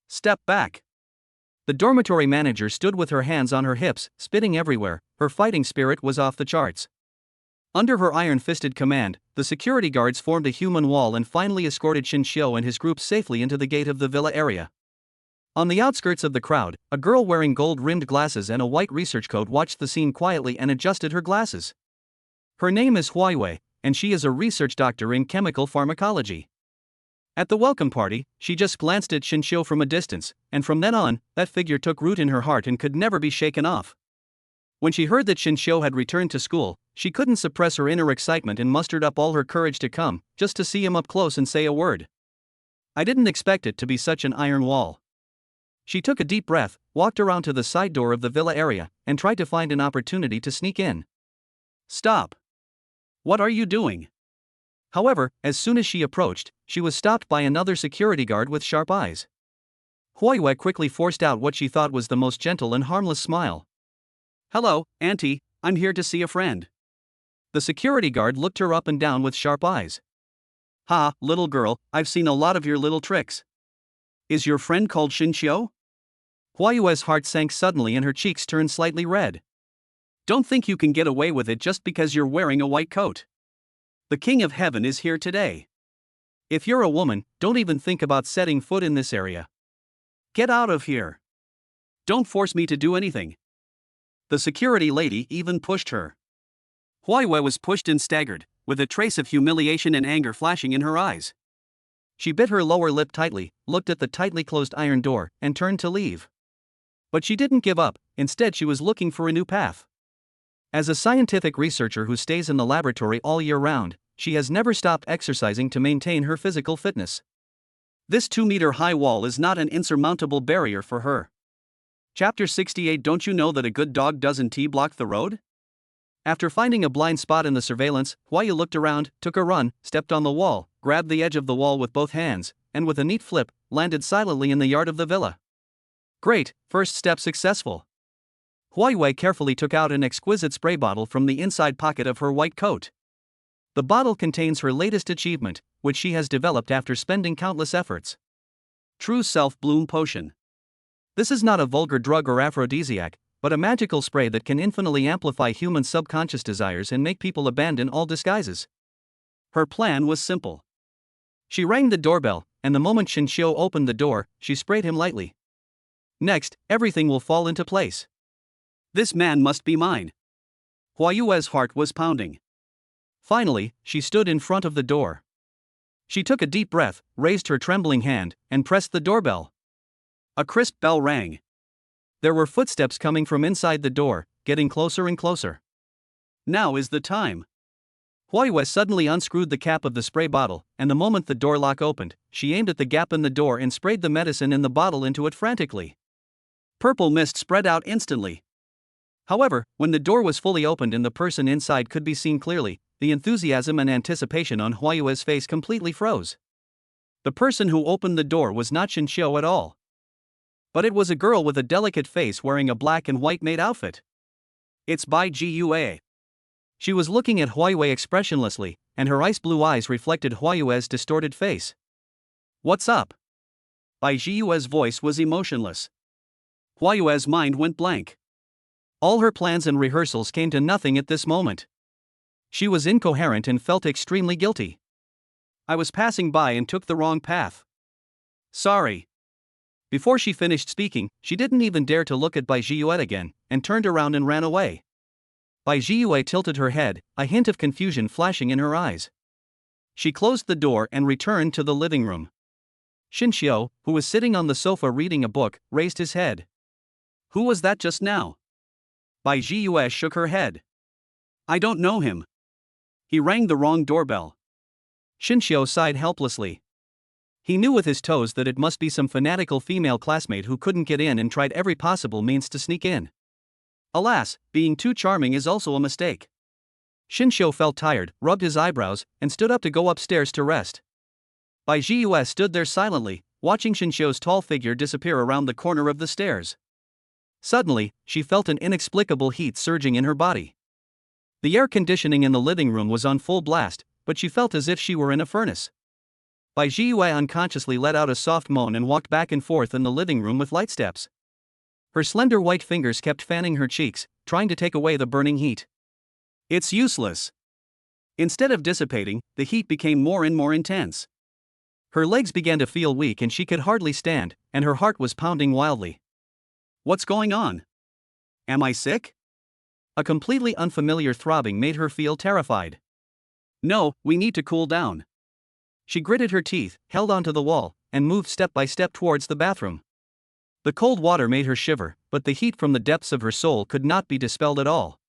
Step back. The dormitory manager stood with her hands on her hips, spitting everywhere. Her fighting spirit was off the charts. Under her iron-fisted command, the security guards formed a human wall and finally escorted Shin Xiu and his group safely into the gate of the villa area. On the outskirts of the crowd, a girl wearing gold-rimmed glasses and a white research coat watched the scene quietly and adjusted her glasses. Her name is Huaiwei, and she is a research doctor in chemical pharmacology. At the welcome party, she just glanced at Shin Xiu from a distance, and from then on, that figure took root in her heart and could never be shaken off. When she heard that Shin Xiu had returned to school, she couldn't suppress her inner excitement and mustered up all her courage to come, just to see him up close and say a word. I didn't expect it to be such an iron wall. She took a deep breath, walked around to the side door of the villa area, and tried to find an opportunity to sneak in. Stop! What are you doing? However, as soon as she approached, she was stopped by another security guard with sharp eyes. Huiyue quickly forced out what she thought was the most gentle and harmless smile. Hello, Auntie, I'm here to see a friend. The security guard looked her up and down with sharp eyes. Ha, little girl, I've seen a lot of your little tricks. Is your friend called Xinqiu? Huiyue's heart sank suddenly and her cheeks turned slightly red. Don't think you can get away with it just because you're wearing a white coat. The King of Heaven is here today. If you're a woman, don't even think about setting foot in this area. Get out of here. Don't force me to do anything. The security lady even pushed her. Huiyue was pushed and staggered, with a trace of humiliation and anger flashing in her eyes. She bit her lower lip tightly, looked at the tightly closed iron door, and turned to leave. But she didn't give up, instead she was looking for a new path. As a scientific researcher who stays in the laboratory all year round, she has never stopped exercising to maintain her physical fitness. This 2-meter-high wall is not an insurmountable barrier for her. Chapter 68. Don't you know that a good dog doesn't block the road? After finding a blind spot in the surveillance, Huiyue looked around, took a run, stepped on the wall, grabbed the edge of the wall with both hands, and with a neat flip, landed silently in the yard of the villa. Great, first step successful. Huiyue carefully took out an exquisite spray bottle from the inside pocket of her white coat. The bottle contains her latest achievement, which she has developed after spending countless efforts. True Self-Bloom Potion. This is not a vulgar drug or aphrodisiac, but a magical spray that can infinitely amplify human subconscious desires and make people abandon all disguises. Her plan was simple. She rang the doorbell, and the moment Xinqiu opened the door, she sprayed him lightly. Next, everything will fall into place. This man must be mine. Huiyue's heart was pounding. Finally, she stood in front of the door. She took a deep breath, raised her trembling hand, and pressed the doorbell. A crisp bell rang. There were footsteps coming from inside the door, getting closer and closer. Now is the time. Huiyue suddenly unscrewed the cap of the spray bottle, and the moment the door lock opened, she aimed at the gap in the door and sprayed the medicine in the bottle into it frantically. Purple mist spread out instantly. However, when the door was fully opened and the person inside could be seen clearly, the enthusiasm and anticipation on Huiyue's face completely froze. The person who opened the door was not Xinqiu at all. But it was a girl with a delicate face wearing a black and white maid outfit. It's Bai Jiyue. She was looking at Huiyue expressionlessly, and her ice blue eyes reflected Huiyue's distorted face. What's up? Bai Jiyue's voice was emotionless. Huiyue's mind went blank. All her plans and rehearsals came to nothing at this moment. She was incoherent and felt extremely guilty. I was passing by and took the wrong path. Sorry. Before she finished speaking, she didn't even dare to look at Bai Jiyue again, and turned around and ran away. Bai Jiyue tilted her head, a hint of confusion flashing in her eyes. She closed the door and returned to the living room. Xinqiu, who was sitting on the sofa reading a book, raised his head. Who was that just now? Bai Jiyue shook her head. I don't know him. He rang the wrong doorbell. Xinqiu sighed helplessly. He knew with his toes that it must be some fanatical female classmate who couldn't get in and tried every possible means to sneak in. Alas, being too charming is also a mistake. Xinqiu felt tired, rubbed his eyebrows, and stood up to go upstairs to rest. Bai Jiyue stood there silently, watching Xinqiu's tall figure disappear around the corner of the stairs. Suddenly, she felt an inexplicable heat surging in her body. The air conditioning in the living room was on full blast, but she felt as if she were in a furnace. Bai Jiyue unconsciously let out a soft moan and walked back and forth in the living room with light steps. Her slender white fingers kept fanning her cheeks, trying to take away the burning heat. It's useless. Instead of dissipating, the heat became more and more intense. Her legs began to feel weak and she could hardly stand, and her heart was pounding wildly. What's going on? Am I sick? A completely unfamiliar throbbing made her feel terrified. No, we need to cool down. She gritted her teeth, held onto the wall, and moved step by step towards the bathroom. The cold water made her shiver, but the heat from the depths of her soul could not be dispelled at all.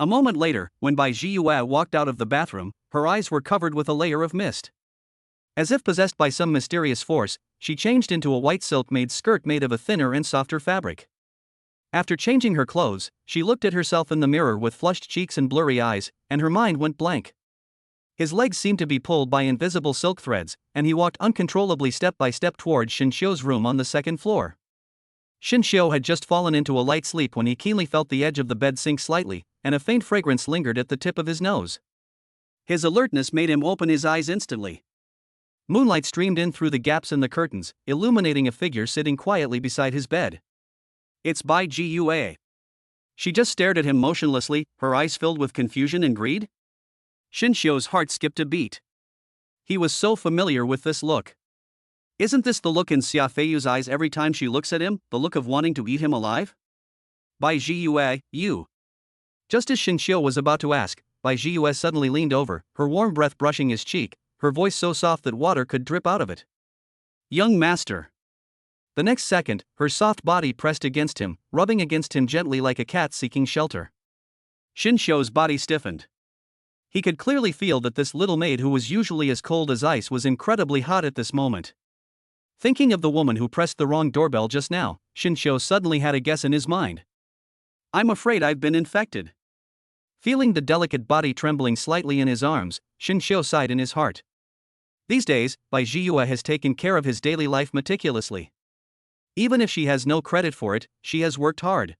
A moment later, when Bai Jiyue walked out of the bathroom, her eyes were covered with a layer of mist. As if possessed by some mysterious force, she changed into a white silk-made skirt made of a thinner and softer fabric. After changing her clothes, she looked at herself in the mirror with flushed cheeks and blurry eyes, and her mind went blank. His legs seemed to be pulled by invisible silk threads, and he walked uncontrollably step by step toward Shinshio's room on the second floor. Shinshio had just fallen into a light sleep when he keenly felt the edge of the bed sink slightly, and a faint fragrance lingered at the tip of his nose. His alertness made him open his eyes instantly. Moonlight streamed in through the gaps in the curtains, illuminating a figure sitting quietly beside his bed. "It's Bai Gua." She just stared at him motionlessly, her eyes filled with confusion and greed. Shinshio's heart skipped a beat. He was so familiar with this look. Isn't this the look in Xia Feiyu's eyes every time she looks at him, the look of wanting to eat him alive? "Bai Gua, you." Just as Shinshio was about to ask, Bai Gua suddenly leaned over, her warm breath brushing his cheek, her voice so soft that water could drip out of it. "Young master." The next second, her soft body pressed against him, rubbing against him gently like a cat seeking shelter. Shinshio's body stiffened. He could clearly feel that this little maid who was usually as cold as ice was incredibly hot at this moment. Thinking of the woman who pressed the wrong doorbell just now, Shinshio suddenly had a guess in his mind. "I'm afraid I've been infected." Feeling the delicate body trembling slightly in his arms, Shinshio sighed in his heart. These days, Bai Gua has taken care of his daily life meticulously. Even if she has no credit for it, she has worked hard.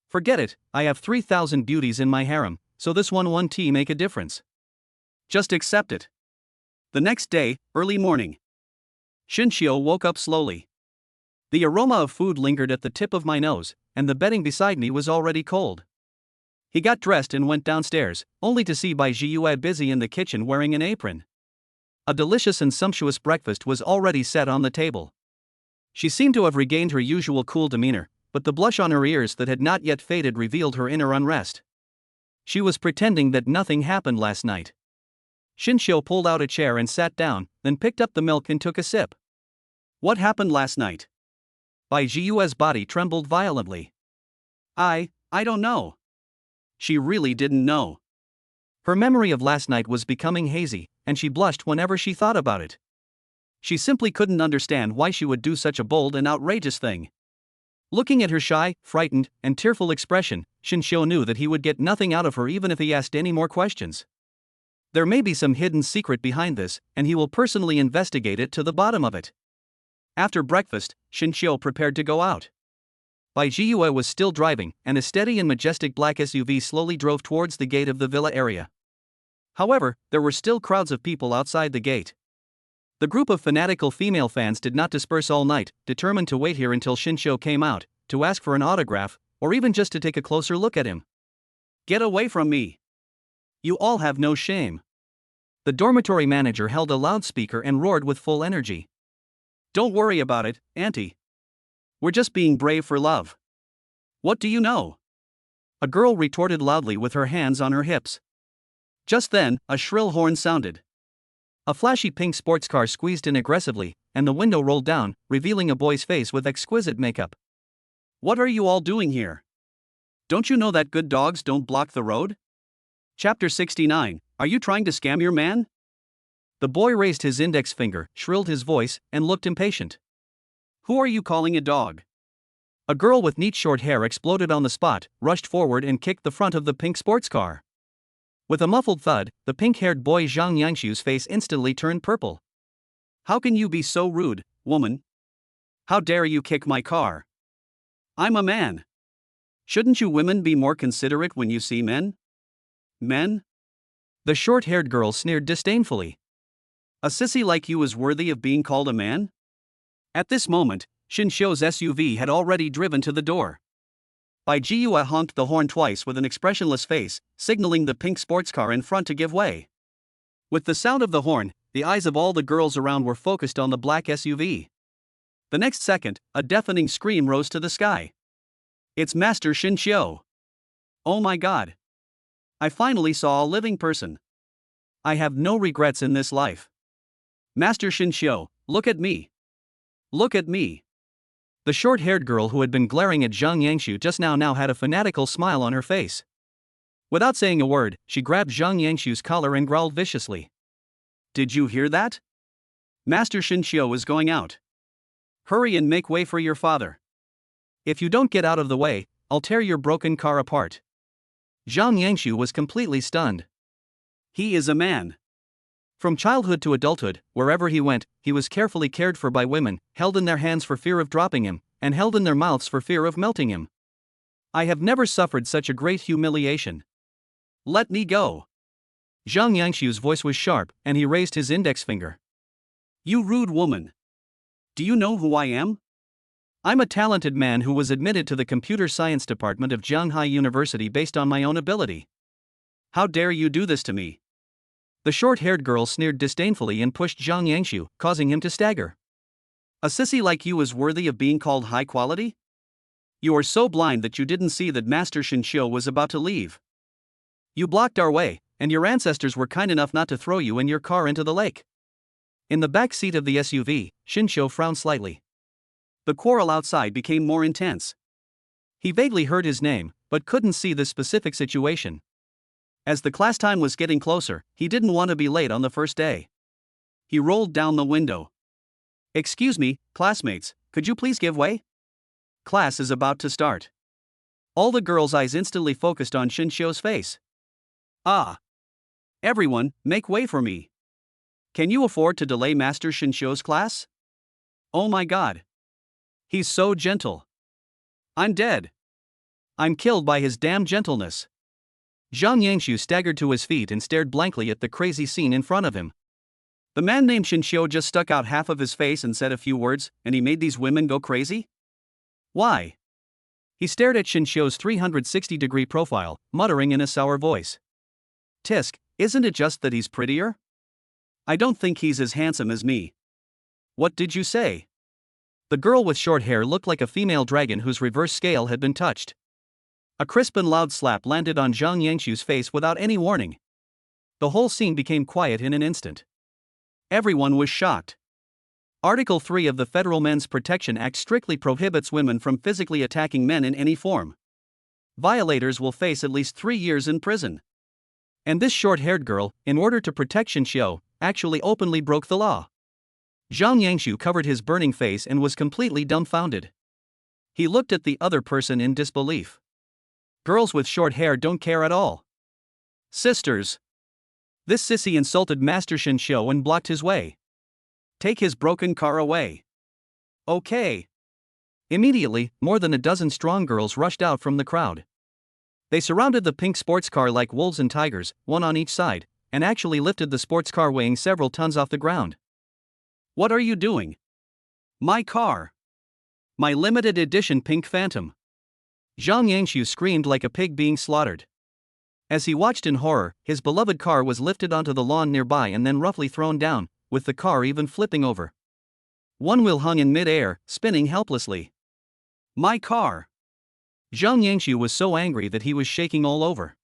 "Forget it, I have 3,000 beauties in my harem, so this one tea make a difference. Just accept it." The next day, early morning. Shinshio woke up slowly. The aroma of food lingered at the tip of my nose, and the bedding beside me was already cold. He got dressed and went downstairs, only to see Bai Gua busy in the kitchen wearing an apron. A delicious and sumptuous breakfast was already set on the table. She seemed to have regained her usual cool demeanor, but the blush on her ears that had not yet faded revealed her inner unrest. She was pretending that nothing happened last night. Shinshio pulled out a chair and sat down, then picked up the milk and took a sip. "What happened last night?" Bai Gua's body trembled violently. I don't know." She really didn't know. Her memory of last night was becoming hazy, and she blushed whenever she thought about it. She simply couldn't understand why she would do such a bold and outrageous thing. Looking at her shy, frightened, and tearful expression, Shinshio knew that he would get nothing out of her even if he asked any more questions. There may be some hidden secret behind this, and he will personally investigate it to the bottom of it. After breakfast, Shinshio prepared to go out. Bai Gua was still driving, and a steady and majestic black SUV slowly drove towards the gate of the villa area. However, there were still crowds of people outside the gate. The group of fanatical female fans did not disperse all night, determined to wait here until Shinshio came out, to ask for an autograph, or even just to take a closer look at him. "Get away from me! You all have no shame." The dormitory manager held a loudspeaker and roared with full energy. "Don't worry about it, Auntie. We're just being brave for love. What do you know?" A girl retorted loudly with her hands on her hips. Just then, a shrill horn sounded. A flashy pink sports car squeezed in aggressively, and the window rolled down, revealing a boy's face with exquisite makeup. "What are you all doing here? Don't you know that good dogs don't block the road?" Chapter 69, Are you trying to scam your man? The boy raised his index finger, shrilled his voice, and looked impatient. "Who are you calling a dog?" A girl with neat short hair exploded on the spot, rushed forward and kicked the front of the pink sports car. With a muffled thud, the pink-haired boy Zhang Yangshu's face instantly turned purple. "How can you be so rude, woman? How dare you kick my car? I'm a man. Shouldn't you women be more considerate when you see men?" "Men?" The short-haired girl sneered disdainfully. "A sissy like you is worthy of being called a man?" At this moment, Shinshio's SUV had already driven to the door. Bai Gua honked the horn twice with an expressionless face, signaling the pink sports car in front to give way. With the sound of the horn, the eyes of all the girls around were focused on the black SUV. The next second, a deafening scream rose to the sky. "It's Master Shinshio! Oh my god! I finally saw a living person. I have no regrets in this life. Master Shinshio, look at me! Look at me!" The short-haired girl who had been glaring at Zhang Yangshu just now had a fanatical smile on her face. Without saying a word, she grabbed Zhang Yangshu's collar and growled viciously. "Did you hear that? Master Shinshio is going out. Hurry and make way for your father. If you don't get out of the way, I'll tear your broken car apart. Zhang Yangshu was completely stunned. He is a man. From childhood to adulthood, wherever he went, he was carefully cared for by women, held in their hands for fear of dropping him, and held in their mouths for fear of melting him. I have never suffered such a great humiliation. Let me go. Zhang Yangshu's voice was sharp, and he raised his index finger. You rude woman. Do you know who I am? I'm a talented man who was admitted to the computer science department of Jianghai University based on my own ability. How dare you do this to me? The short-haired girl sneered disdainfully and pushed Zhang Yangshu, causing him to stagger. A sissy like you is worthy of being called high quality? You are so blind that you didn't see that Master Shinshio was about to leave. You blocked our way, and your ancestors were kind enough not to throw you and your car into the lake. In the back seat of the SUV, Shinshio frowned slightly. The quarrel outside became more intense. He vaguely heard his name, but couldn't see the specific situation. As the class time was getting closer, he didn't want to be late on the first day. He rolled down the window. Excuse me, classmates, could you please give way? Class is about to start. All the girls' eyes instantly focused on Shinshio's face. Ah! Everyone, make way for me. Can you afford to delay Master Shinshio's class? Oh my god. He's so gentle. I'm dead. I'm killed by his damn gentleness. Zhang Yangshu staggered to his feet and stared blankly at the crazy scene in front of him. The man named Shinshio just stuck out half of his face and said a few words, and he made these women go crazy? Why? He stared at Shinshio's 360-degree profile, muttering in a sour voice. Tisk, isn't it just that he's prettier? I don't think he's as handsome as me. What did you say? The girl with short hair looked like a female dragon whose reverse scale had been touched. A crisp and loud slap landed on Zhang Yangshu's face without any warning. The whole scene became quiet in an instant. Everyone was shocked. Article 3 of the Federal Men's Protection Act strictly prohibits women from physically attacking men in any form. Violators will face at least 3 years in prison. And this short-haired girl, in order to protect Shinshio, actually openly broke the law. Zhang Yangshu covered his burning face and was completely dumbfounded. He looked at the other person in disbelief. Girls with short hair don't care at all. Sisters. This sissy insulted Master Shinshio and blocked his way. Take his broken car away. Okay. Immediately, more than a dozen strong girls rushed out from the crowd. They surrounded the pink sports car like wolves and tigers, one on each side, and actually lifted the sports car weighing several tons off the ground. What are you doing? My car. My limited edition pink Phantom. Zhang Yangshu screamed like a pig being slaughtered. As he watched in horror, his beloved car was lifted onto the lawn nearby and then roughly thrown down, with the car even flipping over. One wheel hung in mid-air, spinning helplessly. My car. Zhang Yangshu was so angry that he was shaking all over.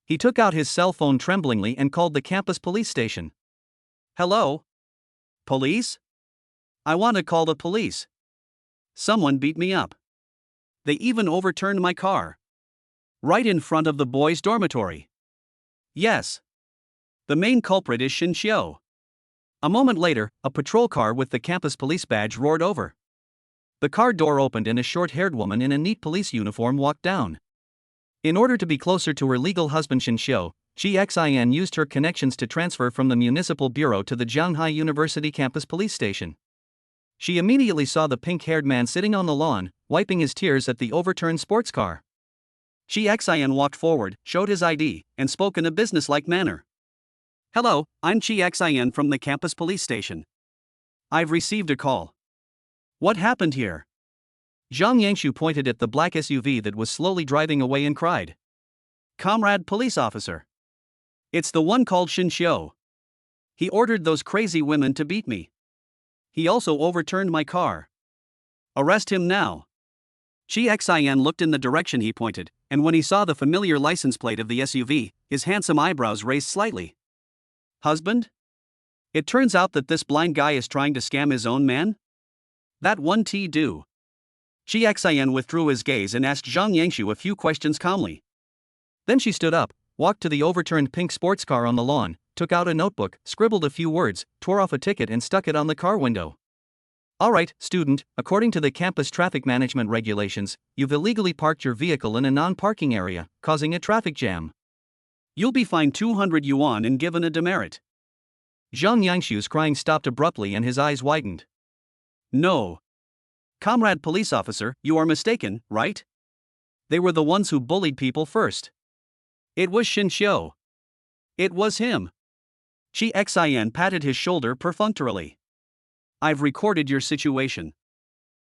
He took out his cell phone tremblingly and called the campus police station. Hello? Police? I want to call the police. Someone beat me up. They even overturned my car. Right in front of the boys' dormitory. Yes. The main culprit is Shinshio. A moment later, a patrol car with the campus police badge roared over. The car door opened and a short-haired woman in a neat police uniform walked down. In order to be closer to her legal husband Shinshio, Xin used her connections to transfer from the municipal bureau to the Jianghai University campus police station. She immediately saw the pink-haired man sitting on the lawn, wiping his tears at the overturned sports car. Xin walked forward, showed his ID, and spoke in a businesslike manner. Hello, I'm Xin from the campus police station. I've received a call. What happened here? Zhang Yangshu pointed at the black SUV that was slowly driving away and cried. Comrade police officer. It's the one called Shinshio. He ordered those crazy women to beat me. He also overturned my car. Arrest him now. Xin looked in the direction he pointed, and when he saw the familiar license plate of the SUV, his handsome eyebrows raised slightly. Husband? It turns out that this blind guy is trying to scam his own man? That won't do. Xin withdrew his gaze and asked Zhang Yangshu a few questions calmly. Then she stood up, walked to the overturned pink sports car on the lawn, took out a notebook, scribbled a few words, tore off a ticket and stuck it on the car window. Alright, student, according to the campus traffic management regulations, you've illegally parked your vehicle in a non-parking area, causing a traffic jam. You'll be fined 200 yuan and given a demerit. Zhang Yangshu's crying stopped abruptly and his eyes widened. No. Comrade police officer, you are mistaken, right? They were the ones who bullied people first. It was Xinxiu. It was him. Chi Xin patted his shoulder perfunctorily. I've recorded your situation.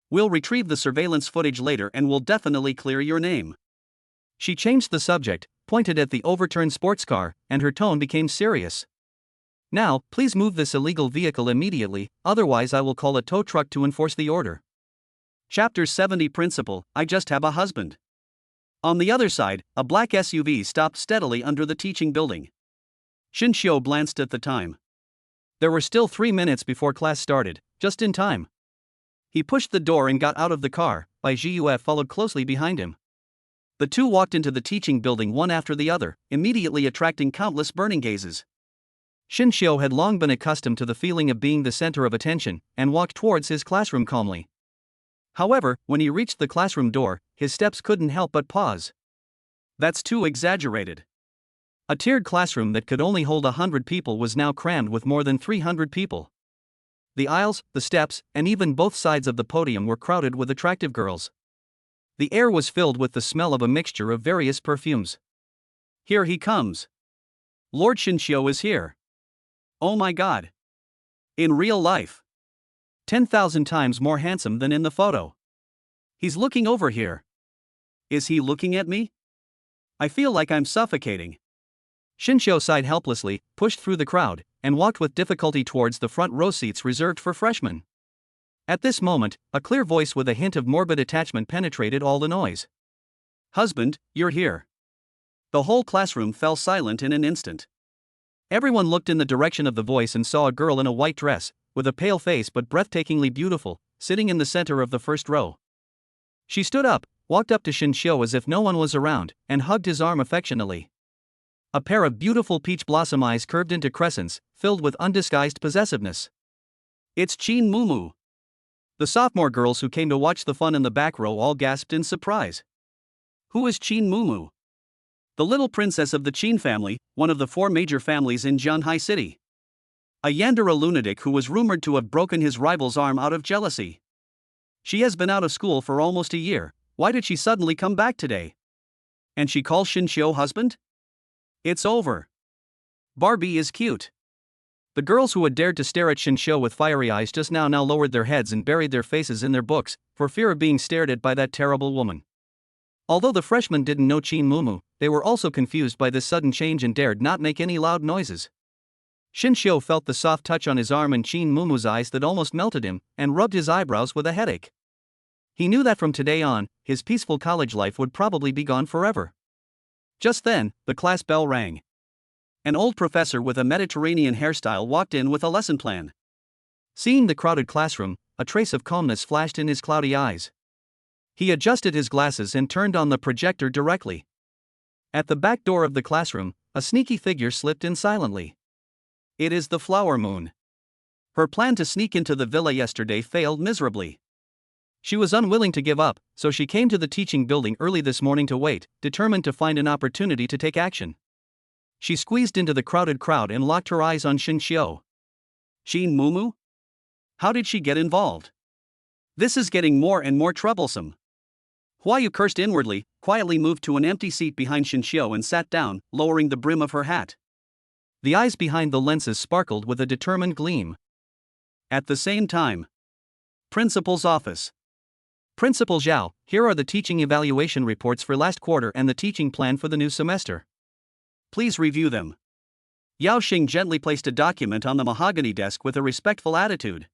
We'll retrieve the surveillance footage later and we'll definitely clear your name. She changed the subject, pointed at the overturned sports car, and her tone became serious. Now, please move this illegal vehicle immediately, otherwise I will call a tow truck to enforce the order. Chapter 70 Principal, I just have a husband. On the other side, a black SUV stopped steadily under the teaching building. Xinxiu glanced at the time. There were still 3 minutes before class started, just in time. He pushed the door and got out of the car, Bai Zhiyue followed closely behind him. The two walked into the teaching building one after the other, immediately attracting countless burning gazes. Xinxiu had long been accustomed to the feeling of being the center of attention, and walked towards his classroom calmly. However, when he reached the classroom door, his steps couldn't help but pause. That's too exaggerated. A tiered classroom that could only hold 100 people was now crammed with more than 300 people. The aisles, the steps, and even both sides of the podium were crowded with attractive girls. The air was filled with the smell of a mixture of various perfumes. Here he comes. Lord Xinxiu is here. Oh my god. In real life. 10,000 times more handsome than in the photo. He's looking over here. Is he looking at me? I feel like I'm suffocating. Xinxiu sighed helplessly, pushed through the crowd, and walked with difficulty towards the front row seats reserved for freshmen. At this moment, a clear voice with a hint of morbid attachment penetrated all the noise. Husband, you're here. The whole classroom fell silent in an instant. Everyone looked in the direction of the voice and saw a girl in a white dress, with a pale face but breathtakingly beautiful, sitting in the center of the first row. She stood up, walked up to Xinxiu as if no one was around, and hugged his arm affectionately. A pair of beautiful peach blossom eyes curved into crescents, filled with undisguised possessiveness. It's Qin Mumu. The sophomore girls who came to watch the fun in the back row all gasped in surprise. Who is Qin Mumu? The little princess of the Qin family, one of the 4 major families in Zhanghai City. A Yandere lunatic who was rumored to have broken his rival's arm out of jealousy. She has been out of school for almost a year. Why did she suddenly come back today? And she calls Xinxiu husband? It's over. Barbie is cute. The girls who had dared to stare at Xinxiu with fiery eyes just now lowered their heads and buried their faces in their books, for fear of being stared at by that terrible woman. Although the freshmen didn't know Qin Mumu, they were also confused by this sudden change and dared not make any loud noises. Xinxiu felt the soft touch on his arm and Qin Mumu's eyes that almost melted him, and rubbed his eyebrows with a headache. He knew that from today on, his peaceful college life would probably be gone forever. Just then, the class bell rang. An old professor with a Mediterranean hairstyle walked in with a lesson plan. Seeing the crowded classroom, a trace of calmness flashed in his cloudy eyes. He adjusted his glasses and turned on the projector directly. At the back door of the classroom, a sneaky figure slipped in silently. It is the Flower Moon. Her plan to sneak into the villa yesterday failed miserably. She was unwilling to give up, so she came to the teaching building early this morning to wait, determined to find an opportunity to take action. She squeezed into the crowded crowd and locked her eyes on Xinxiu. Qin Mumu? How did she get involved? This is getting more and more troublesome. Huayu cursed inwardly, quietly moved to an empty seat behind Xinxiu and sat down, lowering the brim of her hat. The eyes behind the lenses sparkled with a determined gleam. At the same time, Principal's office. Principal Zhao, here are the teaching evaluation reports for last quarter and the teaching plan for the new semester. Please review them. Yao Xing gently placed a document on the mahogany desk with a respectful attitude.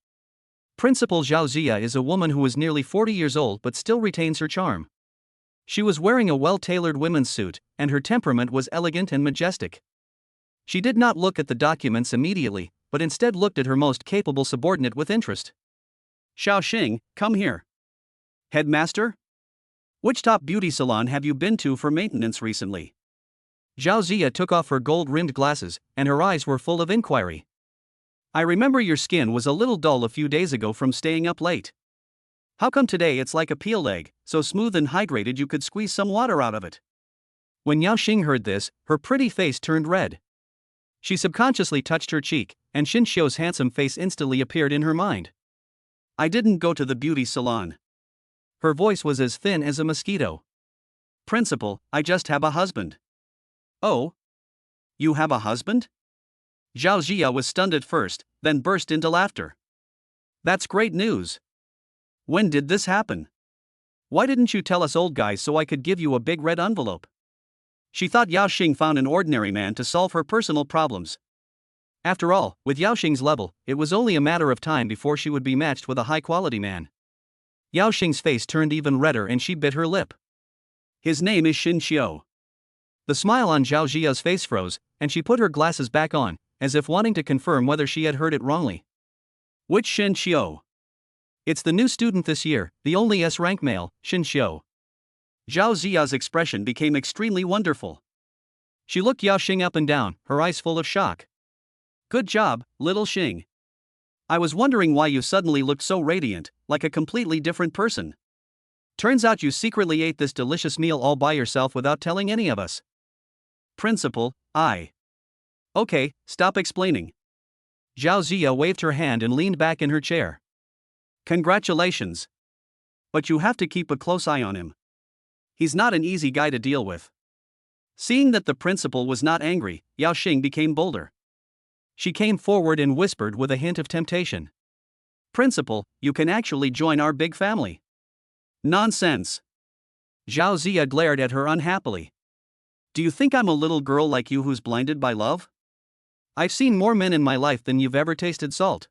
Principal Zhao Zia is a woman who is nearly 40 years old but still retains her charm. She was wearing a well-tailored women's suit, and her temperament was elegant and majestic. She did not look at the documents immediately, but instead looked at her most capable subordinate with interest. Xiao Xing, come here. Headmaster? Which top beauty salon have you been to for maintenance recently? Zhao Zia took off her gold-rimmed glasses, and her eyes were full of inquiry. I remember your skin was a little dull a few days ago from staying up late. How come today it's like a peeled egg, so smooth and hydrated you could squeeze some water out of it? When Yao Xing heard this, her pretty face turned red. She subconsciously touched her cheek, and Xin Xiu's handsome face instantly appeared in her mind. I didn't go to the beauty salon. Her voice was as thin as a mosquito. Principal, I just have a husband. Oh? You have a husband? Zhao Jia was stunned at first, then burst into laughter. That's great news. When did this happen? Why didn't you tell us old guys so I could give you a big red envelope? She thought Yao Xing found an ordinary man to solve her personal problems. After all, with Yao Xing's level, it was only a matter of time before she would be matched with a high-quality man. Yao Xing's face turned even redder and she bit her lip. His name is Xin Xiu. The smile on Zhao Jia's face froze, and she put her glasses back on, as if wanting to confirm whether she had heard it wrongly. Which Xin Xiu? It's the new student this year, the only S-rank male, Xin Xiu. Zhao Ziya's expression became extremely wonderful. She looked Yao Xing up and down, her eyes full of shock. Good job, little Xing. I was wondering why you suddenly looked so radiant, like a completely different person. Turns out you secretly ate this delicious meal all by yourself without telling any of us. Principal, Okay, stop explaining. Zhao Ziya waved her hand and leaned back in her chair. Congratulations. But you have to keep a close eye on him. He's not an easy guy to deal with. Seeing that the principal was not angry, Yao Xing became bolder. She came forward and whispered with a hint of temptation. Principal, you can actually join our big family. Nonsense. Zhao Ziya glared at her unhappily. Do you think I'm a little girl like you who's blinded by love? I've seen more men in my life than you've ever tasted salt.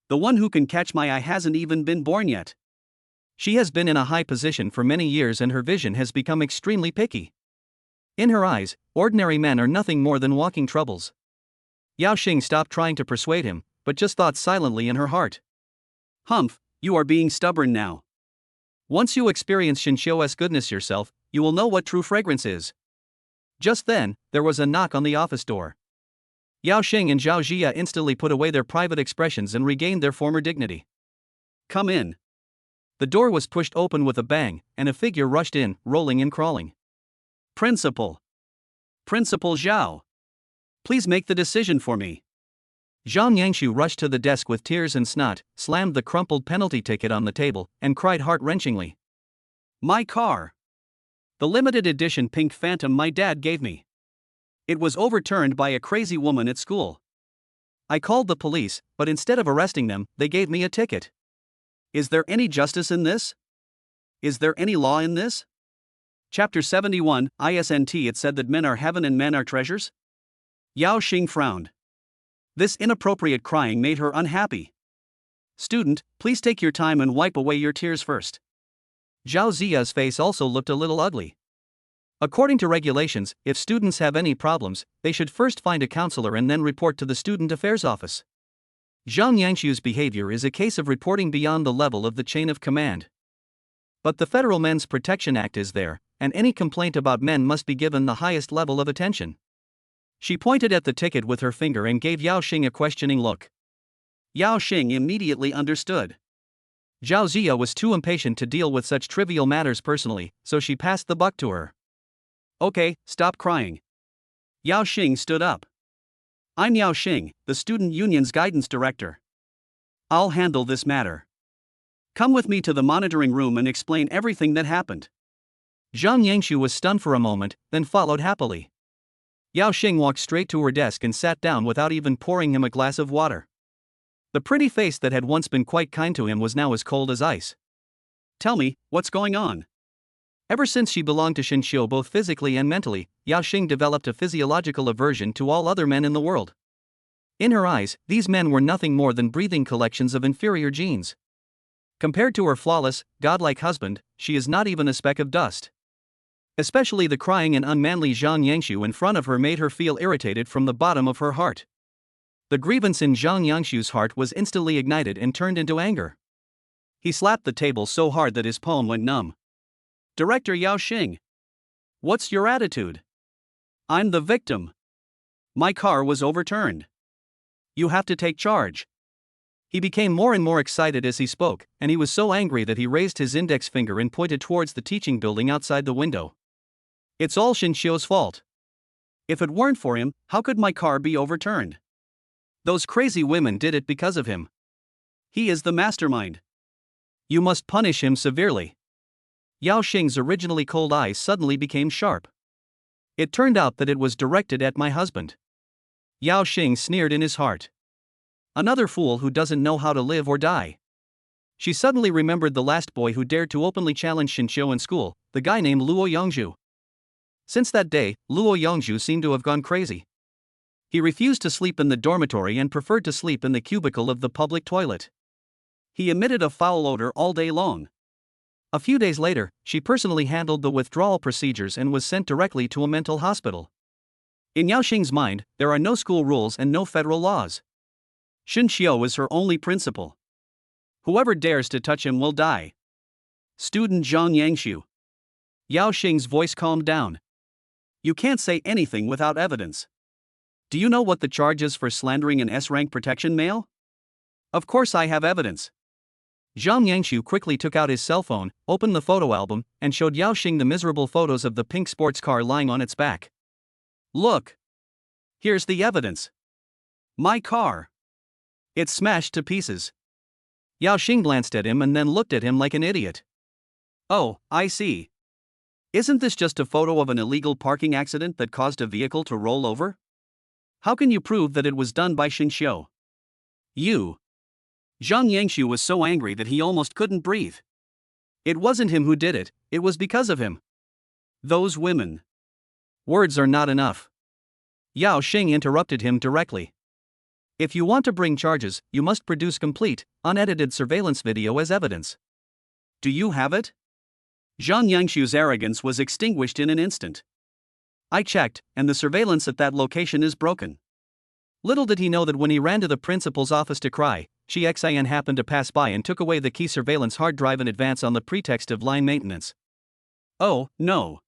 The one who can catch my eye hasn't even been born yet. She has been in a high position for many years and her vision has become extremely picky. In her eyes, ordinary men are nothing more than walking troubles. Yao Xing stopped trying to persuade him, but just thought silently in her heart. Humph, you are being stubborn now. Once you experience Xin Xiu's goodness yourself, you will know what true fragrance is. Just then, there was a knock on the office door. Yao Xing and Zhao Jia instantly put away their private expressions and regained their former dignity. Come in. The door was pushed open with a bang, and a figure rushed in, rolling and crawling. Principal. Principal Zhao. Please make the decision for me. Zhang Yangshu rushed to the desk with tears and snot, slammed the crumpled penalty ticket on the table, and cried heart-wrenchingly. My car. The limited edition pink Phantom my dad gave me. It was overturned by a crazy woman at school. I called the police, but instead of arresting them, they gave me a ticket. Is there any justice in this? Is there any law in this? Chapter 71, ISNT. It said that men are heaven and men are treasures? Yao Xing frowned. This inappropriate crying made her unhappy. Student, please take your time and wipe away your tears first. Zhao Ziya's face also looked a little ugly. According to regulations, if students have any problems, they should first find a counselor and then report to the Student Affairs Office. Zhang Yangshu's behavior is a case of reporting beyond the level of the chain of command. But the Federal Men's Protection Act is there, and any complaint about men must be given the highest level of attention. She pointed at the ticket with her finger and gave Yao Xing a questioning look. Yao Xing immediately understood. Zhao Ziya was too impatient to deal with such trivial matters personally, so she passed the buck to her. Okay, stop crying. Yao Xing stood up. I'm Yao Xing, the Student Union's guidance director. I'll handle this matter. Come with me to the monitoring room and explain everything that happened. Zhang Yangshu was stunned for a moment, then followed happily. Yao Xing walked straight to her desk and sat down without even pouring him a glass of water. The pretty face that had once been quite kind to him was now as cold as ice. Tell me, what's going on? Ever since she belonged to Xin Xiu both physically and mentally, Yao Xing developed a physiological aversion to all other men in the world. In her eyes, these men were nothing more than breathing collections of inferior genes. Compared to her flawless, godlike husband, she is not even a speck of dust. Especially the crying and unmanly Zhang Yangshu in front of her made her feel irritated from the bottom of her heart. The grievance in Zhang Yangshu's heart was instantly ignited and turned into anger. He slapped the table so hard that his palm went numb. Director Yao Xing. What's your attitude? I'm the victim. My car was overturned. You have to take charge. He became more and more excited as he spoke, and he was so angry that he raised his index finger and pointed towards the teaching building outside the window. It's all Shinshio's fault. If it weren't for him, how could my car be overturned? Those crazy women did it because of him. He is the mastermind. You must punish him severely. Yao Xing's originally cold eyes suddenly became sharp. It turned out that it was directed at my husband. Yao Xing sneered in his heart. Another fool who doesn't know how to live or die. She suddenly remembered the last boy who dared to openly challenge Shinshio in school, the guy named Luo Yongzhu. Since that day, Luo Yongzhu seemed to have gone crazy. He refused to sleep in the dormitory and preferred to sleep in the cubicle of the public toilet. He emitted a foul odor all day long. A few days later, she personally handled the withdrawal procedures and was sent directly to a mental hospital. In Yao Xing's mind, there are no school rules and no federal laws. Shinshio is her only principal. Whoever dares to touch him will die. Student Zhang Yangshu. Yao Xing's voice calmed down. You can't say anything without evidence. Do you know what the charge is for slandering an S-rank protection mail? Of course I have evidence. Zhang Yangshu quickly took out his cell phone, opened the photo album, and showed Yao Xing the miserable photos of the pink sports car lying on its back. Look. Here's the evidence. My car. It's smashed to pieces. Yao Xing glanced at him and then looked at him like an idiot. Oh, I see. Isn't this just a photo of an illegal parking accident that caused a vehicle to roll over? How can you prove that it was done by Shinshio? You. Zhang Yangshu was so angry that he almost couldn't breathe. It wasn't him who did it, it was because of him. Those women. Words are not enough. Yao Xing interrupted him directly. If you want to bring charges, you must produce complete, unedited surveillance video as evidence. Do you have it? Zhang Yangshu's arrogance was extinguished in an instant. I checked, and the surveillance at that location is broken. Little did he know that when he ran to the principal's office to cry, Xian happened to pass by and took away the key surveillance hard drive in advance on the pretext of line maintenance. Oh, no.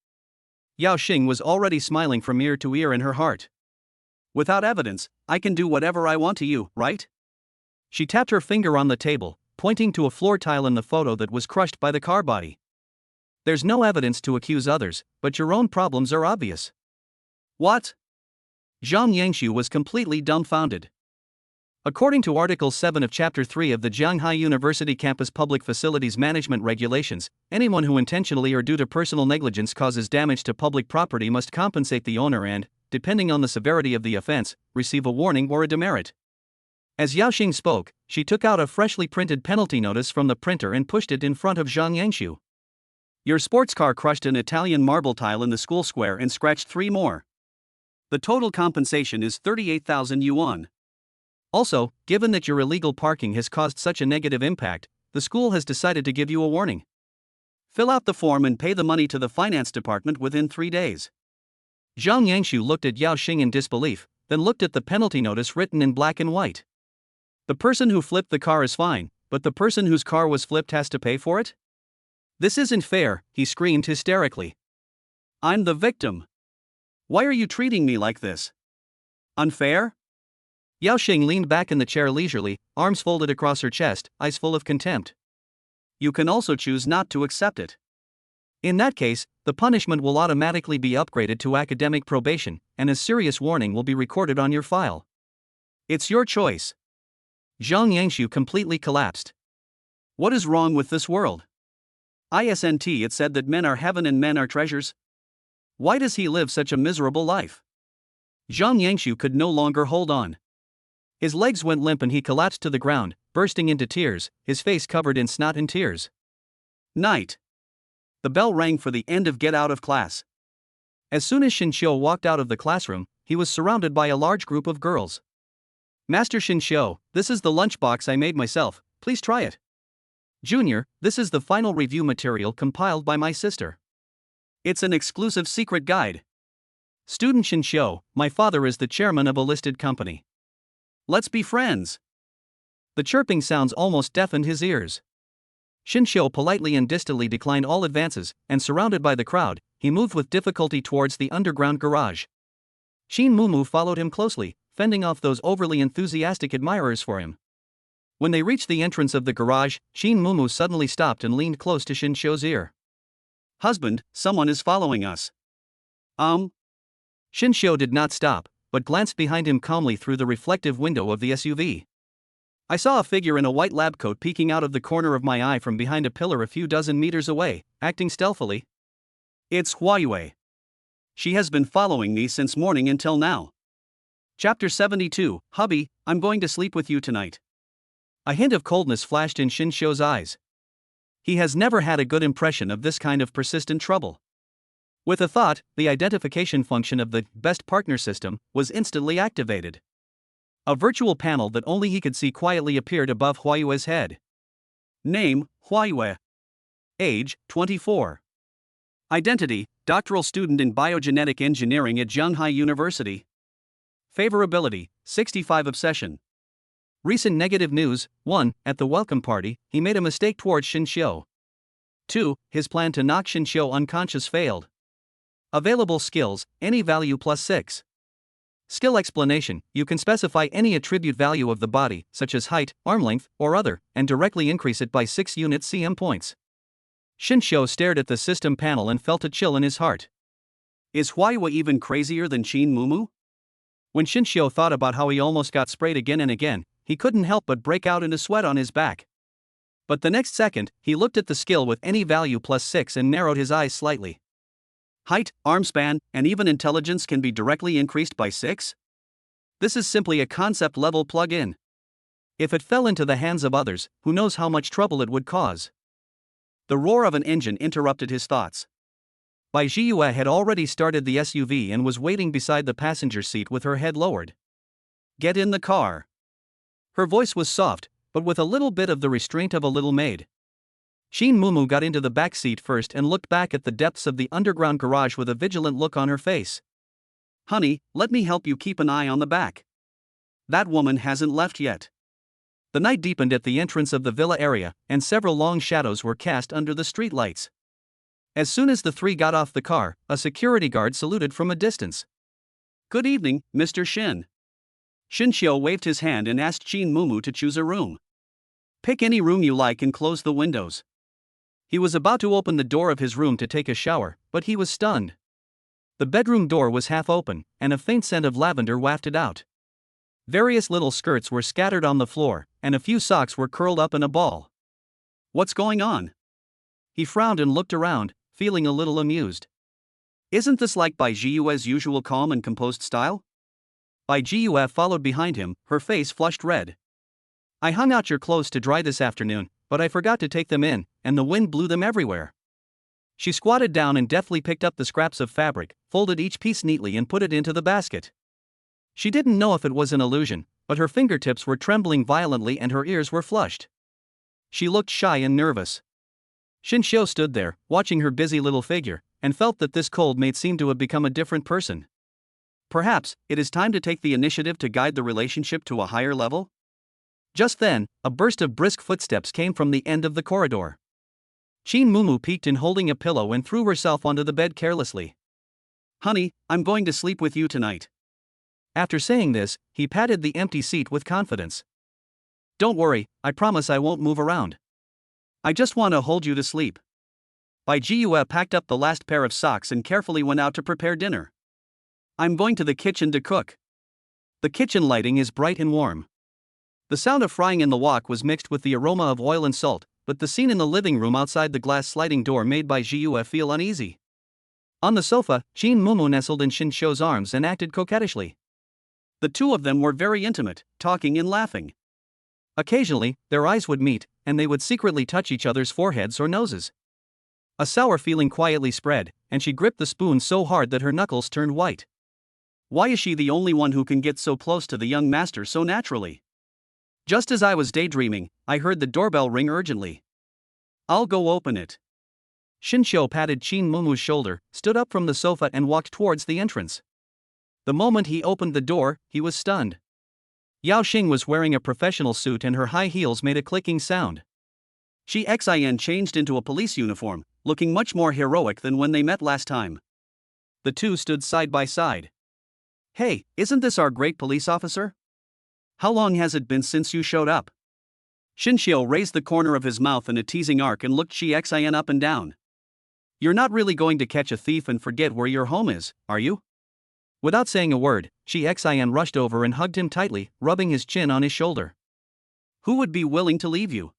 Yao Xing was already smiling from ear to ear in her heart. Without evidence, I can do whatever I want to you, right? She tapped her finger on the table, pointing to a floor tile in the photo that was crushed by the car body. There's no evidence to accuse others, but your own problems are obvious. What? Zhang Yangshu was completely dumbfounded. According to Article 7 of Chapter 3 of the Jianghai University Campus Public Facilities Management Regulations, anyone who intentionally or due to personal negligence causes damage to public property must compensate the owner and, depending on the severity of the offense, receive a warning or a demerit. As Yao Xing spoke, she took out a freshly printed penalty notice from the printer and pushed it in front of Zhang Yangshu. Your sports car crushed an Italian marble tile in the school square and scratched 3 more. The total compensation is 38,000 yuan. Also, given that your illegal parking has caused such a negative impact, the school has decided to give you a warning. Fill out the form and pay the money to the finance department within 3 days. Zhang Yangshu looked at Yao Xing in disbelief, then looked at the penalty notice written in black and white. The person who flipped the car is fine, but the person whose car was flipped has to pay for it? This isn't fair, he screamed hysterically. I'm the victim. Why are you treating me like this? Unfair? Yao Xing leaned back in the chair leisurely, arms folded across her chest, eyes full of contempt. You can also choose not to accept it. In that case, the punishment will automatically be upgraded to academic probation, and a serious warning will be recorded on your file. It's your choice. Zhang Yangshu completely collapsed. What is wrong with this world? Isn't it said that men are heaven and men are treasures? Why does he live such a miserable life? Zhang Yangshu could no longer hold on. His legs went limp and he collapsed to the ground, bursting into tears, his face covered in snot and tears. Night. The bell rang for the end of get out of class. As soon as Shinshio walked out of the classroom, he was surrounded by a large group of girls. Master Shinshio, this is the lunchbox I made myself, please try it. Junior, this is the final review material compiled by my sister. It's an exclusive secret guide. Student Shinshio, my father is the chairman of a listed company. Let's be friends. The chirping sounds almost deafened his ears. Shinshio politely and distantly declined all advances, and surrounded by the crowd, he moved with difficulty towards the underground garage. Shin Mumu followed him closely, fending off those overly enthusiastic admirers for him. When they reached the entrance of the garage, Shin Mumu suddenly stopped and leaned close to Shinshio's ear. "Husband, someone is following us." Shinshio did not stop, but glanced behind him calmly through the reflective window of the SUV. "I saw a figure in a white lab coat peeking out of the corner of my eye from behind a pillar a few dozen meters away, acting stealthily. It's Huayue. She has been following me since morning until now." Chapter 72, Hubby, I'm going to sleep with you tonight. A hint of coldness flashed in Shinshio's eyes. He has never had a good impression of this kind of persistent trouble. With a thought, the identification function of the best partner system was instantly activated. A virtual panel that only he could see quietly appeared above Huayue's head. Name, Huayue. Age, 24. Identity, doctoral student in biogenetic engineering at Zhanghai University. Favorability, 65. Obsession. Recent negative news: 1. At the welcome party, he made a mistake towards Shinshio. 2. His plan to knock Shinshio unconscious failed. Available skills, any value +6. Skill explanation: you can specify any attribute value of the body, such as height, arm length, or other, and directly increase it by 6 unit CM points. Shinshio stared at the system panel and felt a chill in his heart. Is Huayue even crazier than Shin Mumu? When Shinshio thought about how he almost got sprayed again and again, he couldn't help but break out into sweat on his back. But the next second, he looked at the skill with any value +6 and narrowed his eyes slightly. Height, arm span, and even intelligence can be directly increased by 6? This is simply a concept-level plug-in. If it fell into the hands of others, who knows how much trouble it would cause? The roar of an engine interrupted his thoughts. Bai Jiyue had already started the SUV and was waiting beside the passenger seat with her head lowered. "Get in the car." Her voice was soft, but with a little bit of the restraint of a little maid. Shin Mumu got into the back seat first and looked back at the depths of the underground garage with a vigilant look on her face. "Honey, let me help you keep an eye on the back. That woman hasn't left yet." The night deepened at the entrance of the villa area, and several long shadows were cast under the streetlights. As soon as the three got off the car, a security guard saluted from a distance. "Good evening, Mr. Shin." Shinshio waved his hand and asked Shin Mumu to choose a room. "Pick any room you like and close the windows." He was about to open the door of his room to take a shower, but he was stunned. The bedroom door was half open, and a faint scent of lavender wafted out. Various little skirts were scattered on the floor, and a few socks were curled up in a ball. "What's going on?" He frowned and looked around, feeling a little amused. "Isn't this like Bai Jiyue's usual calm and composed style?" Bai Jiyue followed behind him, her face flushed red. "I hung out your clothes to dry this afternoon, but I forgot to take them in, and the wind blew them everywhere." She squatted down and deftly picked up the scraps of fabric, folded each piece neatly and put it into the basket. She didn't know if it was an illusion, but her fingertips were trembling violently and her ears were flushed. She looked shy and nervous. Shinshio stood there, watching her busy little figure, and felt that this cold maid seemed to have become a different person. Perhaps, it is time to take the initiative to guide the relationship to a higher level? Just then, a burst of brisk footsteps came from the end of the corridor. Shin Mumu peeked in holding a pillow and threw herself onto the bed carelessly. "Honey, I'm going to sleep with you tonight." After saying this, he patted the empty seat with confidence. "Don't worry, I promise I won't move around. I just want to hold you to sleep." Bai Jiyue packed up the last pair of socks and carefully went out to prepare dinner. "I'm going to the kitchen to cook. The kitchen lighting is bright and warm." The sound of frying in the wok was mixed with the aroma of oil and salt, but the scene in the living room outside the glass sliding door made Bai Jiyue feel uneasy. On the sofa, Shin Mumu nestled in Shinshio's arms and acted coquettishly. The two of them were very intimate, talking and laughing. Occasionally, their eyes would meet, and they would secretly touch each other's foreheads or noses. A sour feeling quietly spread, and she gripped the spoon so hard that her knuckles turned white. Why is she the only one who can get so close to the young master so naturally? Just as I was daydreaming, I heard the doorbell ring urgently. "I'll go open it." Shinshio patted Shin Mumu's shoulder, stood up from the sofa and walked towards the entrance. The moment he opened the door, he was stunned. Yao Xing was wearing a professional suit and her high heels made a clicking sound. She Xin changed into a police uniform, looking much more heroic than when they met last time. The two stood side by side. Hey, isn't this our great police officer? How long has it been since you showed up? Shinshio raised the corner of his mouth in a teasing arc and looked Chixin up and down. You're not really going to catch a thief and forget where your home is, are you? Without saying a word, Chixin rushed over and hugged him tightly, rubbing his chin on his shoulder. Who would be willing to leave you?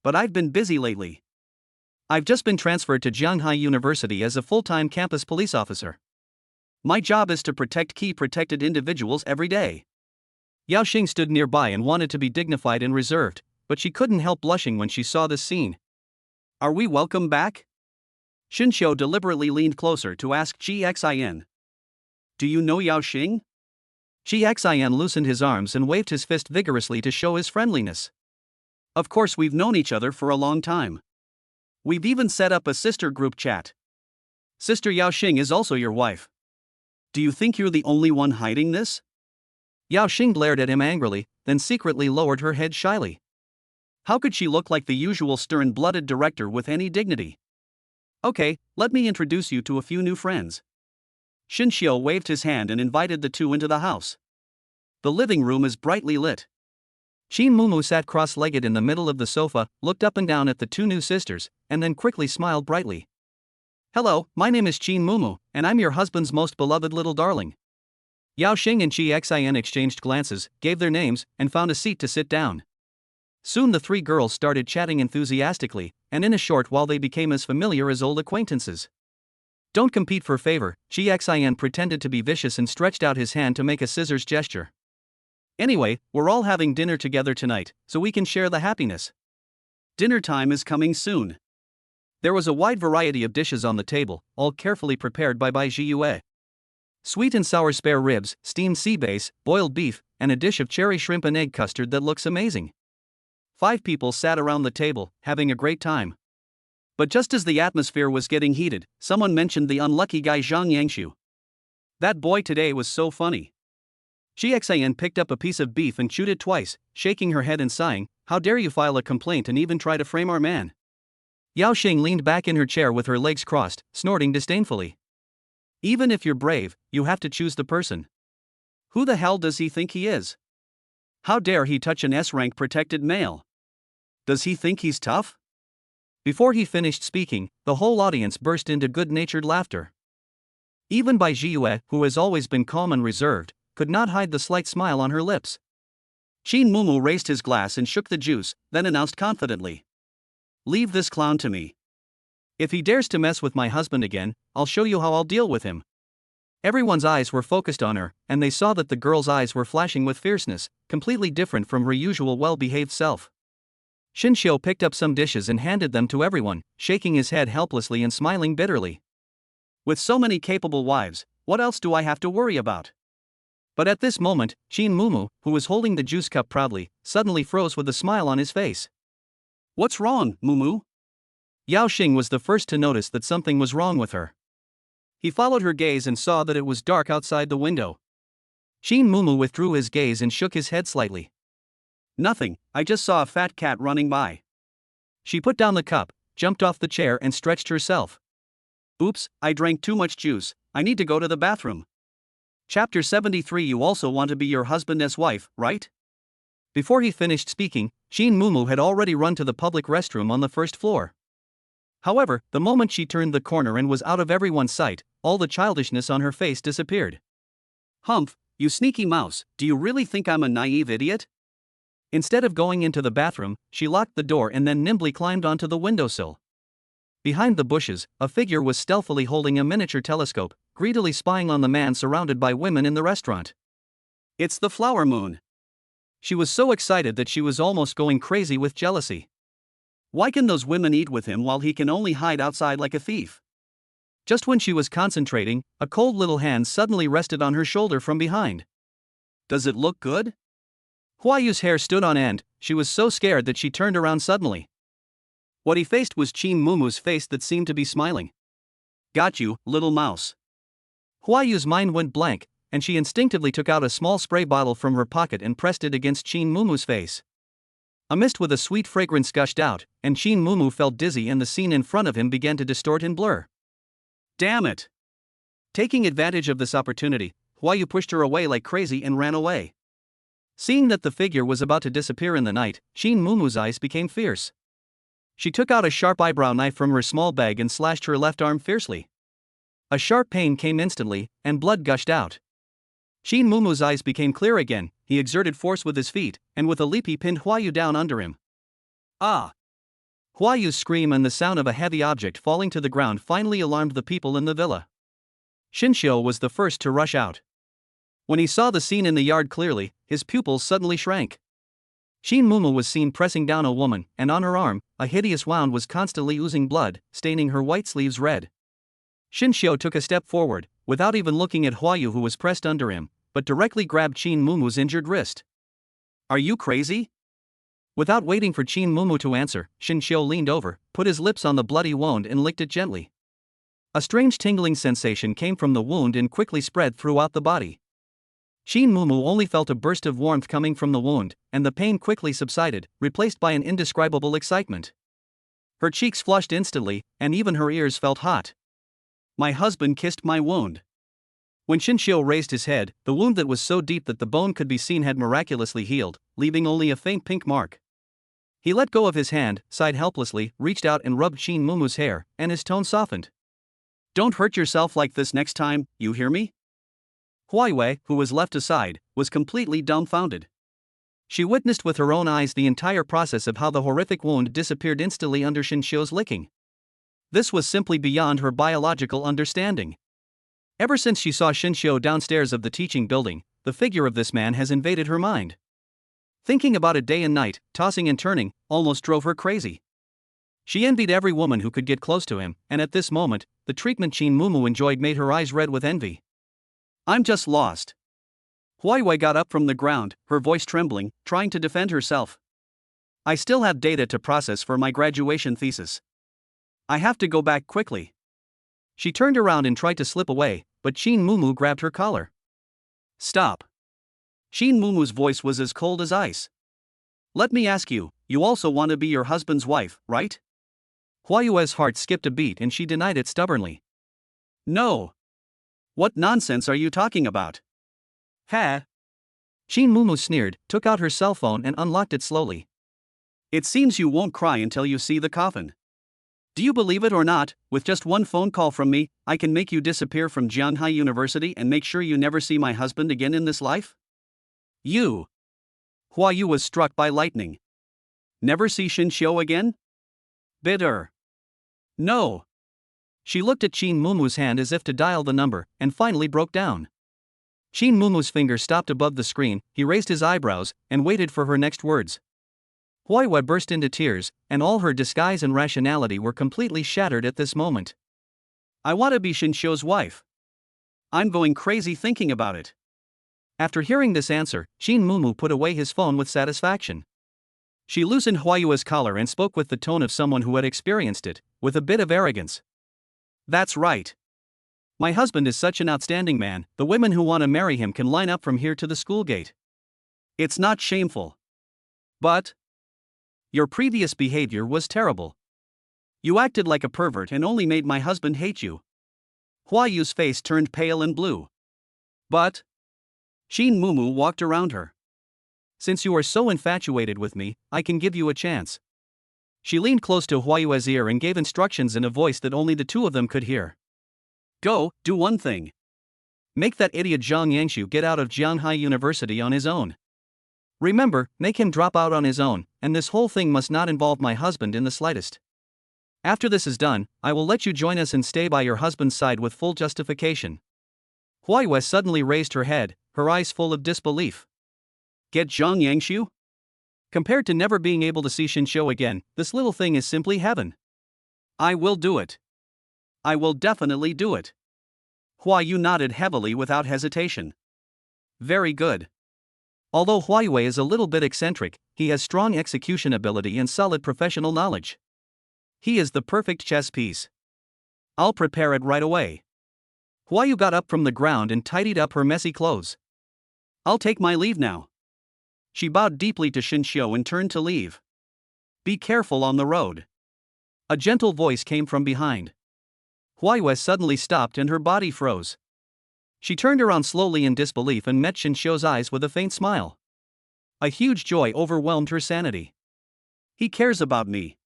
But I've been busy lately. I've just been transferred to Jianghai University as a full-time campus police officer. My job is to protect key protected individuals every day. Yao Xing stood nearby and wanted to be dignified and reserved, but she couldn't help blushing when she saw this scene. Are we welcome back? Shinshio deliberately leaned closer to ask Chixin. Do you know Yao Xing? Chixin loosened his arms and waved his fist vigorously to show his friendliness. Of course, we've known each other for a long time. We've even set up a sister group chat. Sister Yao Xing is also your wife. Do you think you're the only one hiding this? Yao Xing glared at him angrily, then secretly lowered her head shyly. How could she look like the usual stern-blooded director with any dignity? Okay, let me introduce you to a few new friends. Shinshio waved his hand and invited the two into the house. The living room is brightly lit. Qin Mumu sat cross-legged in the middle of the sofa, looked up and down at the two new sisters, and then quickly smiled brightly. Hello, my name is Qin Mumu, and I'm your husband's most beloved little darling. Yao Xing and Chixin exchanged glances, gave their names, and found a seat to sit down. Soon the three girls started chatting enthusiastically, and in a short while they became as familiar as old acquaintances. Don't compete for favor, Chixin pretended to be vicious and stretched out his hand to make a scissors gesture. Anyway, we're all having dinner together tonight, so we can share the happiness. Dinner time is coming soon. There was a wide variety of dishes on the table, all carefully prepared by Bai Jiyue. Sweet and sour spare ribs, steamed sea bass, boiled beef, and a dish of cherry shrimp and egg custard that looks amazing. 5 people sat around the table, having a great time. But just as the atmosphere was getting heated, someone mentioned the unlucky guy Zhang Yangshu. That boy today was so funny. Chixin picked up a piece of beef and chewed it twice, shaking her head and sighing, how dare you file a complaint and even try to frame our man? Yao Xing leaned back in her chair with her legs crossed, snorting disdainfully. Even if you're brave, you have to choose the person. Who the hell does he think he is? How dare he touch an S-rank protected male? Does he think he's tough? Before he finished speaking, the whole audience burst into good-natured laughter. Even Bai Jiyue, who has always been calm and reserved, could not hide the slight smile on her lips. Qin Mumu raised his glass and shook the juice, then announced confidently. Leave this clown to me. If he dares to mess with my husband again, I'll show you how I'll deal with him. Everyone's eyes were focused on her, and they saw that the girl's eyes were flashing with fierceness, completely different from her usual well-behaved self. Shinshio picked up some dishes and handed them to everyone, shaking his head helplessly and smiling bitterly. With so many capable wives, what else do I have to worry about? But at this moment, Qin Mumu, who was holding the juice cup proudly, suddenly froze with a smile on his face. What's wrong, Mumu? Yao Xing was the first to notice that something was wrong with her. He followed her gaze and saw that it was dark outside the window. Qin Mumu withdrew his gaze and shook his head slightly. Nothing, I just saw a fat cat running by. She put down the cup, jumped off the chair and stretched herself. Oops, I drank too much juice, I need to go to the bathroom. Chapter 73. You also want to be your husband's wife, right? Before he finished speaking, Qin Mumu had already run to the public restroom on the first floor. However, the moment she turned the corner and was out of everyone's sight, all the childishness on her face disappeared. Humph, you sneaky mouse, do you really think I'm a naive idiot? Instead of going into the bathroom, she locked the door and then nimbly climbed onto the windowsill. Behind the bushes, a figure was stealthily holding a miniature telescope, greedily spying on the man surrounded by women in the restaurant. It's the flower moon. She was so excited that she was almost going crazy with jealousy. Why can those women eat with him while he can only hide outside like a thief? Just when she was concentrating, a cold little hand suddenly rested on her shoulder from behind. Does it look good? Huayu's hair stood on end, she was so scared that she turned around suddenly. What he faced was Qin Mumu's face that seemed to be smiling. Got you, little mouse. Huayu's mind went blank, and she instinctively took out a small spray bottle from her pocket and pressed it against Qin Mumu's face. A mist with a sweet fragrance gushed out, and Qin Mumu felt dizzy and the scene in front of him began to distort and blur. Damn it! Taking advantage of this opportunity, Huayu pushed her away like crazy and ran away. Seeing that the figure was about to disappear in the night, Shin Mumu's eyes became fierce. She took out a sharp eyebrow knife from her small bag and slashed her left arm fiercely. A sharp pain came instantly, and blood gushed out. Shin Mumu's eyes became clear again. He exerted force with his feet, and with a leap he pinned Huayu down under him. Ah! Huayu's scream and the sound of a heavy object falling to the ground finally alarmed the people in the villa. Shinshio was the first to rush out. When he saw the scene in the yard clearly, his pupils suddenly shrank. Shin Mumu was seen pressing down a woman, and on her arm, a hideous wound was constantly oozing blood, staining her white sleeves red. Shinshio took a step forward, without even looking at Huayu who was pressed under him, but directly grabbed Shin Mumu's injured wrist. Are you crazy? Without waiting for Shin Mumu to answer, Shinshio leaned over, put his lips on the bloody wound and licked it gently. A strange tingling sensation came from the wound and quickly spread throughout the body. Shin Mumu only felt a burst of warmth coming from the wound, and the pain quickly subsided, replaced by an indescribable excitement. Her cheeks flushed instantly, and even her ears felt hot. My husband kissed my wound. When Shinshio raised his head, the wound that was so deep that the bone could be seen had miraculously healed, leaving only a faint pink mark. He let go of his hand, sighed helplessly, reached out and rubbed Shin Mumu's hair, and his tone softened. Don't hurt yourself like this next time, you hear me? Huaiwei, who was left aside, was completely dumbfounded. She witnessed with her own eyes the entire process of how the horrific wound disappeared instantly under Shinshio's licking. This was simply beyond her biological understanding. Ever since she saw Shinshio downstairs of the teaching building, the figure of this man has invaded her mind. Thinking about it day and night, tossing and turning, almost drove her crazy. She envied every woman who could get close to him, and at this moment, the treatment Shin Mumu enjoyed made her eyes red with envy. I'm just lost. Huaiwei got up from the ground, her voice trembling, trying to defend herself. I still have data to process for my graduation thesis. I have to go back quickly. She turned around and tried to slip away, but Shin Mumu grabbed her collar. Stop. Shin Mumu's voice was as cold as ice. Let me ask you, you also want to be your husband's wife, right? Huayue's heart skipped a beat and she denied it stubbornly. No. What nonsense are you talking about? Ha! Shin Mumu sneered, took out her cell phone and unlocked it slowly. It seems you won't cry until you see the coffin. Do you believe it or not, with just one phone call from me, I can make you disappear from Jianghai University and make sure you never see my husband again in this life? You! Huayu was struck by lightning. Never see Shinshio again? Bitter. No. She looked at Shin Mumu's hand as if to dial the number, and finally broke down. Shin Mumu's finger stopped above the screen, he raised his eyebrows, and waited for her next words. Huaiwei burst into tears, and all her disguise and rationality were completely shattered at this moment. I want to be Shinshio's wife. I'm going crazy thinking about it. After hearing this answer, Shin Mumu put away his phone with satisfaction. She loosened Huayue's collar and spoke with the tone of someone who had experienced it, with a bit of arrogance. That's right. My husband is such an outstanding man, the women who want to marry him can line up from here to the school gate. It's not shameful. But your previous behavior was terrible. You acted like a pervert and only made my husband hate you. Huayu's face turned pale and blue. But Shin Mumu walked around her. Since you are so infatuated with me, I can give you a chance. She leaned close to Huayue's ear and gave instructions in a voice that only the two of them could hear. Go, do one thing. Make that idiot Zhang Yangshu get out of Jianghai University on his own. Remember, make him drop out on his own, and this whole thing must not involve my husband in the slightest. After this is done, I will let you join us and stay by your husband's side with full justification. Huayue suddenly raised her head, her eyes full of disbelief. Get Zhang Yangshu? Compared to never being able to see Shinshio again, this little thing is simply heaven. I will do it. I will definitely do it. Huayu nodded heavily without hesitation. Very good. Although Huayue is a little bit eccentric, he has strong execution ability and solid professional knowledge. He is the perfect chess piece. I'll prepare it right away. Huayu got up from the ground and tidied up her messy clothes. I'll take my leave now. She bowed deeply to Shinshio and turned to leave. Be careful on the road. A gentle voice came from behind. Huayue suddenly stopped and her body froze. She turned around slowly in disbelief and met Shinshio's eyes with a faint smile. A huge joy overwhelmed her sanity. He cares about me.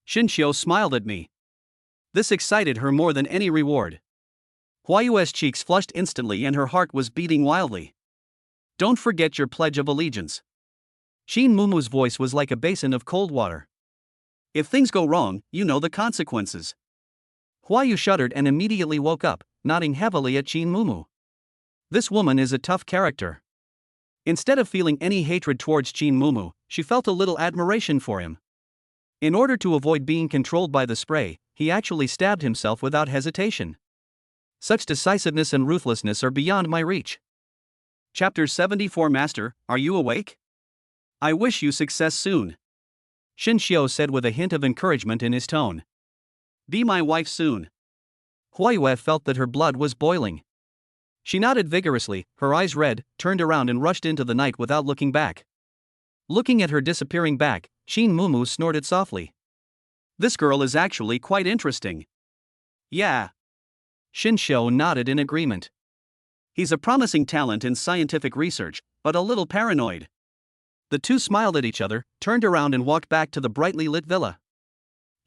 Shinshio smiled at me. This excited her more than any reward. Huayue's cheeks flushed instantly and her heart was beating wildly. Don't forget your pledge of allegiance. Shin Mumu's voice was like a basin of cold water. If things go wrong, you know the consequences. Huayu shuddered and immediately woke up, nodding heavily at Shin Mumu. This woman is a tough character. Instead of feeling any hatred towards Shin Mumu, she felt a little admiration for him. In order to avoid being controlled by the spray, he actually stabbed himself without hesitation. Such decisiveness and ruthlessness are beyond my reach. Chapter 74 Master, are you awake? I wish you success soon. Shinshio said with a hint of encouragement in his tone. Be my wife soon. Huayue felt that her blood was boiling. She nodded vigorously, her eyes red, turned around and rushed into the night without looking back. Looking at her disappearing back, Shin Mumu snorted softly. This girl is actually quite interesting. Yeah. Shinshio nodded in agreement. He's a promising talent in scientific research, but a little paranoid. The two smiled at each other, turned around and walked back to the brightly lit villa.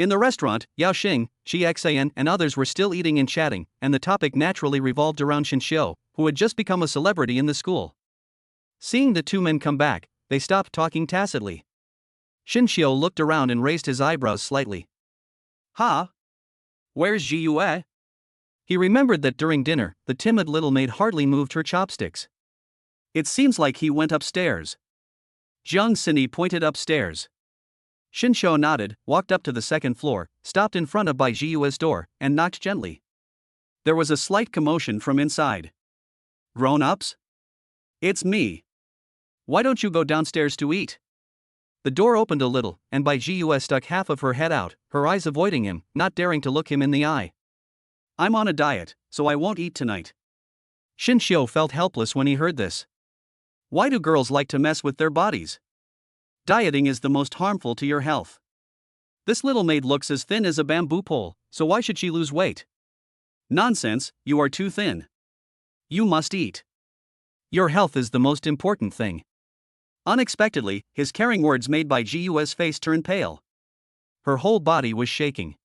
In the restaurant, Yao Xing, Xi Xian and others were still eating and chatting, and the topic naturally revolved around Shinshio, who had just become a celebrity in the school. Seeing the two men come back, they stopped talking tacitly. Shinshio looked around and raised his eyebrows slightly. Huh? Where's Jiyue? He remembered that during dinner, the timid little maid hardly moved her chopsticks. It seems like he went upstairs. Jiang Sini pointed upstairs. Shinshio nodded, walked up to the second floor, stopped in front of Bai Jiyue's door, and knocked gently. There was a slight commotion from inside. Grown-ups? It's me. Why don't you go downstairs to eat? The door opened a little, and Bai Jiyue stuck half of her head out, her eyes avoiding him, not daring to look him in the eye. I'm on a diet, so I won't eat tonight. Shinshio felt helpless when he heard this. Why do girls like to mess with their bodies? Dieting is the most harmful to your health. This little maid looks as thin as a bamboo pole, so why should she lose weight? Nonsense, you are too thin. You must eat. Your health is the most important thing. Unexpectedly, his caring words made Bai Jiyue's face turn pale. Her whole body was shaking.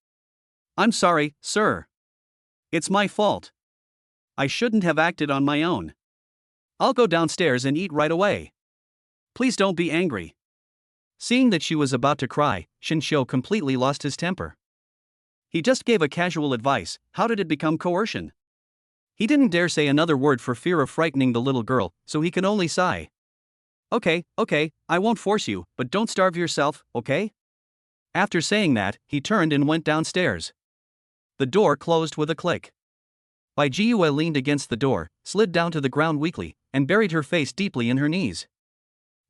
I'm sorry, sir. It's my fault. I shouldn't have acted on my own. I'll go downstairs and eat right away. Please don't be angry. Seeing that she was about to cry, Shinshio completely lost his temper. He just gave a casual advice. How did it become coercion? He didn't dare say another word for fear of frightening the little girl, so he could only sigh. Okay, I won't force you, but don't starve yourself, okay? After saying that, he turned and went downstairs. The door closed with a click. Bai Jiyue leaned against the door, slid down to the ground weakly, and buried her face deeply in her knees.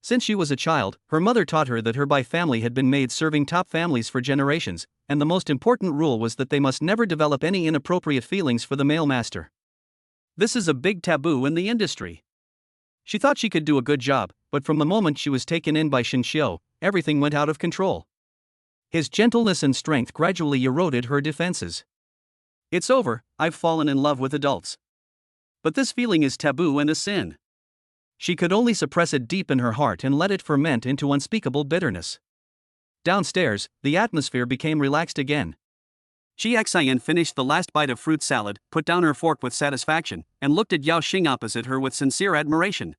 Since she was a child, her mother taught her that her Bai family had been maids serving top families for generations, and the most important rule was that they must never develop any inappropriate feelings for the male master. This is a big taboo in the industry. She thought she could do a good job, but from the moment she was taken in by Shinshio, everything went out of control. His gentleness and strength gradually eroded her defenses. It's over, I've fallen in love with adults. But this feeling is taboo and a sin. She could only suppress it deep in her heart and let it ferment into unspeakable bitterness. Downstairs, the atmosphere became relaxed again. Xi Xian finished the last bite of fruit salad, put down her fork with satisfaction, and looked at Yao Xing opposite her with sincere admiration.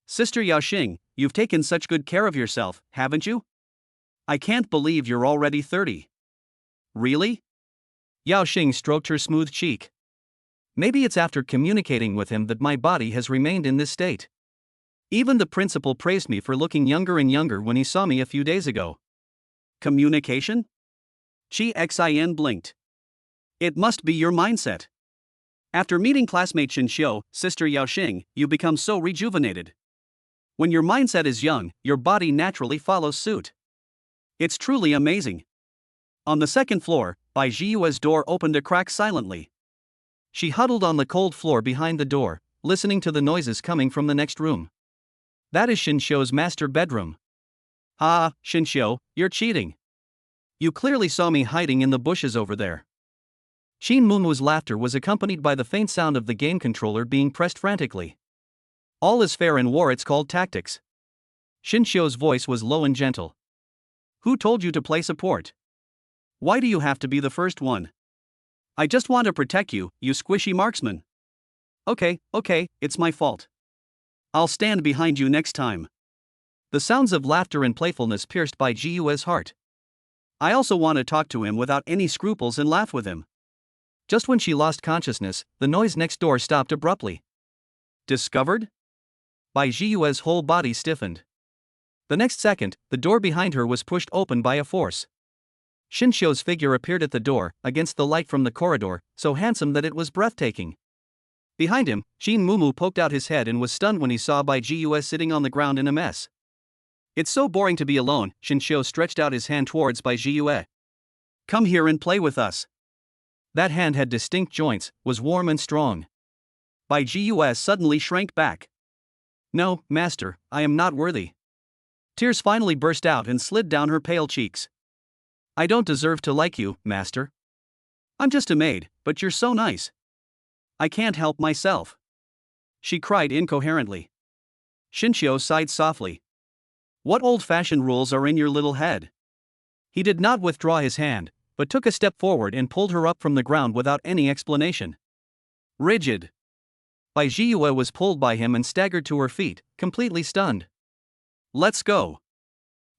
Sister Yao Xing, you've taken such good care of yourself, haven't you? I can't believe you're already 30. Really? Yao Xing stroked her smooth cheek. Maybe it's after communicating with him that my body has remained in this state. Even the principal praised me for looking younger and younger when he saw me a few days ago. Communication? Xi Xian blinked. It must be your mindset. After meeting classmate Shinshio, Sister Yao Xing, you become so rejuvenated. When your mindset is young, your body naturally follows suit. It's truly amazing. On the second floor, Bai Jiyue's door opened a crack silently. She huddled on the cold floor behind the door, listening to the noises coming from the next room. That is Shinshio's master bedroom. Ah, Shinshio, you're cheating. You clearly saw me hiding in the bushes over there. Shin Mumu's laughter was accompanied by the faint sound of the game controller being pressed frantically. All is fair in war, it's called tactics. Shinshio's voice was low and gentle. Who told you to play support? Why do you have to be the first one? I just want to protect you, you squishy marksman. Okay, it's my fault. I'll stand behind you next time. The sounds of laughter and playfulness pierced Bai Jiue's heart. I also want to talk to him without any scruples and laugh with him. Just when she lost consciousness, the noise next door stopped abruptly. Discovered? Bai Jiue's whole body stiffened. The next second, the door behind her was pushed open by a force. Shinshio's figure appeared at the door, against the light from the corridor, so handsome that it was breathtaking. Behind him, Shin Mumu poked out his head and was stunned when he saw Bai Jiue sitting on the ground in a mess. It's so boring to be alone, Shinshio stretched out his hand towards Bai Jiue. Come here and play with us. That hand had distinct joints, was warm and strong. Bai Jiue suddenly shrank back. No, master, I am not worthy. Tears finally burst out and slid down her pale cheeks. I don't deserve to like you, master. I'm just a maid, but you're so nice. I can't help myself. She cried incoherently. Shinshio sighed softly. What old-fashioned rules are in your little head? He did not withdraw his hand, but took a step forward and pulled her up from the ground without any explanation. Rigid. Bai Jiue was pulled by him and staggered to her feet, completely stunned. Let's go.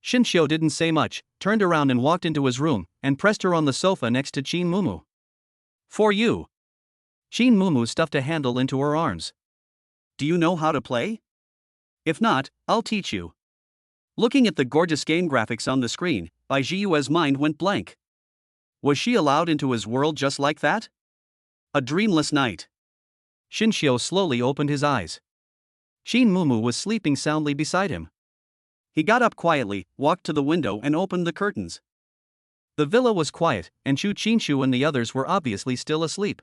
Shinshio didn't say much, turned around and walked into his room, and pressed her on the sofa next to Shin Mumu. For you. Shin Mumu stuffed a handle into her arms. Do you know how to play? If not, I'll teach you. Looking at the gorgeous game graphics on the screen, Bai Jiue's mind went blank. Was she allowed into his world just like that? A dreamless night. Shinshio slowly opened his eyes. Shin Mumu was sleeping soundly beside him. He got up quietly, walked to the window and opened the curtains. The villa was quiet, and Shu Qinshu and the others were obviously still asleep.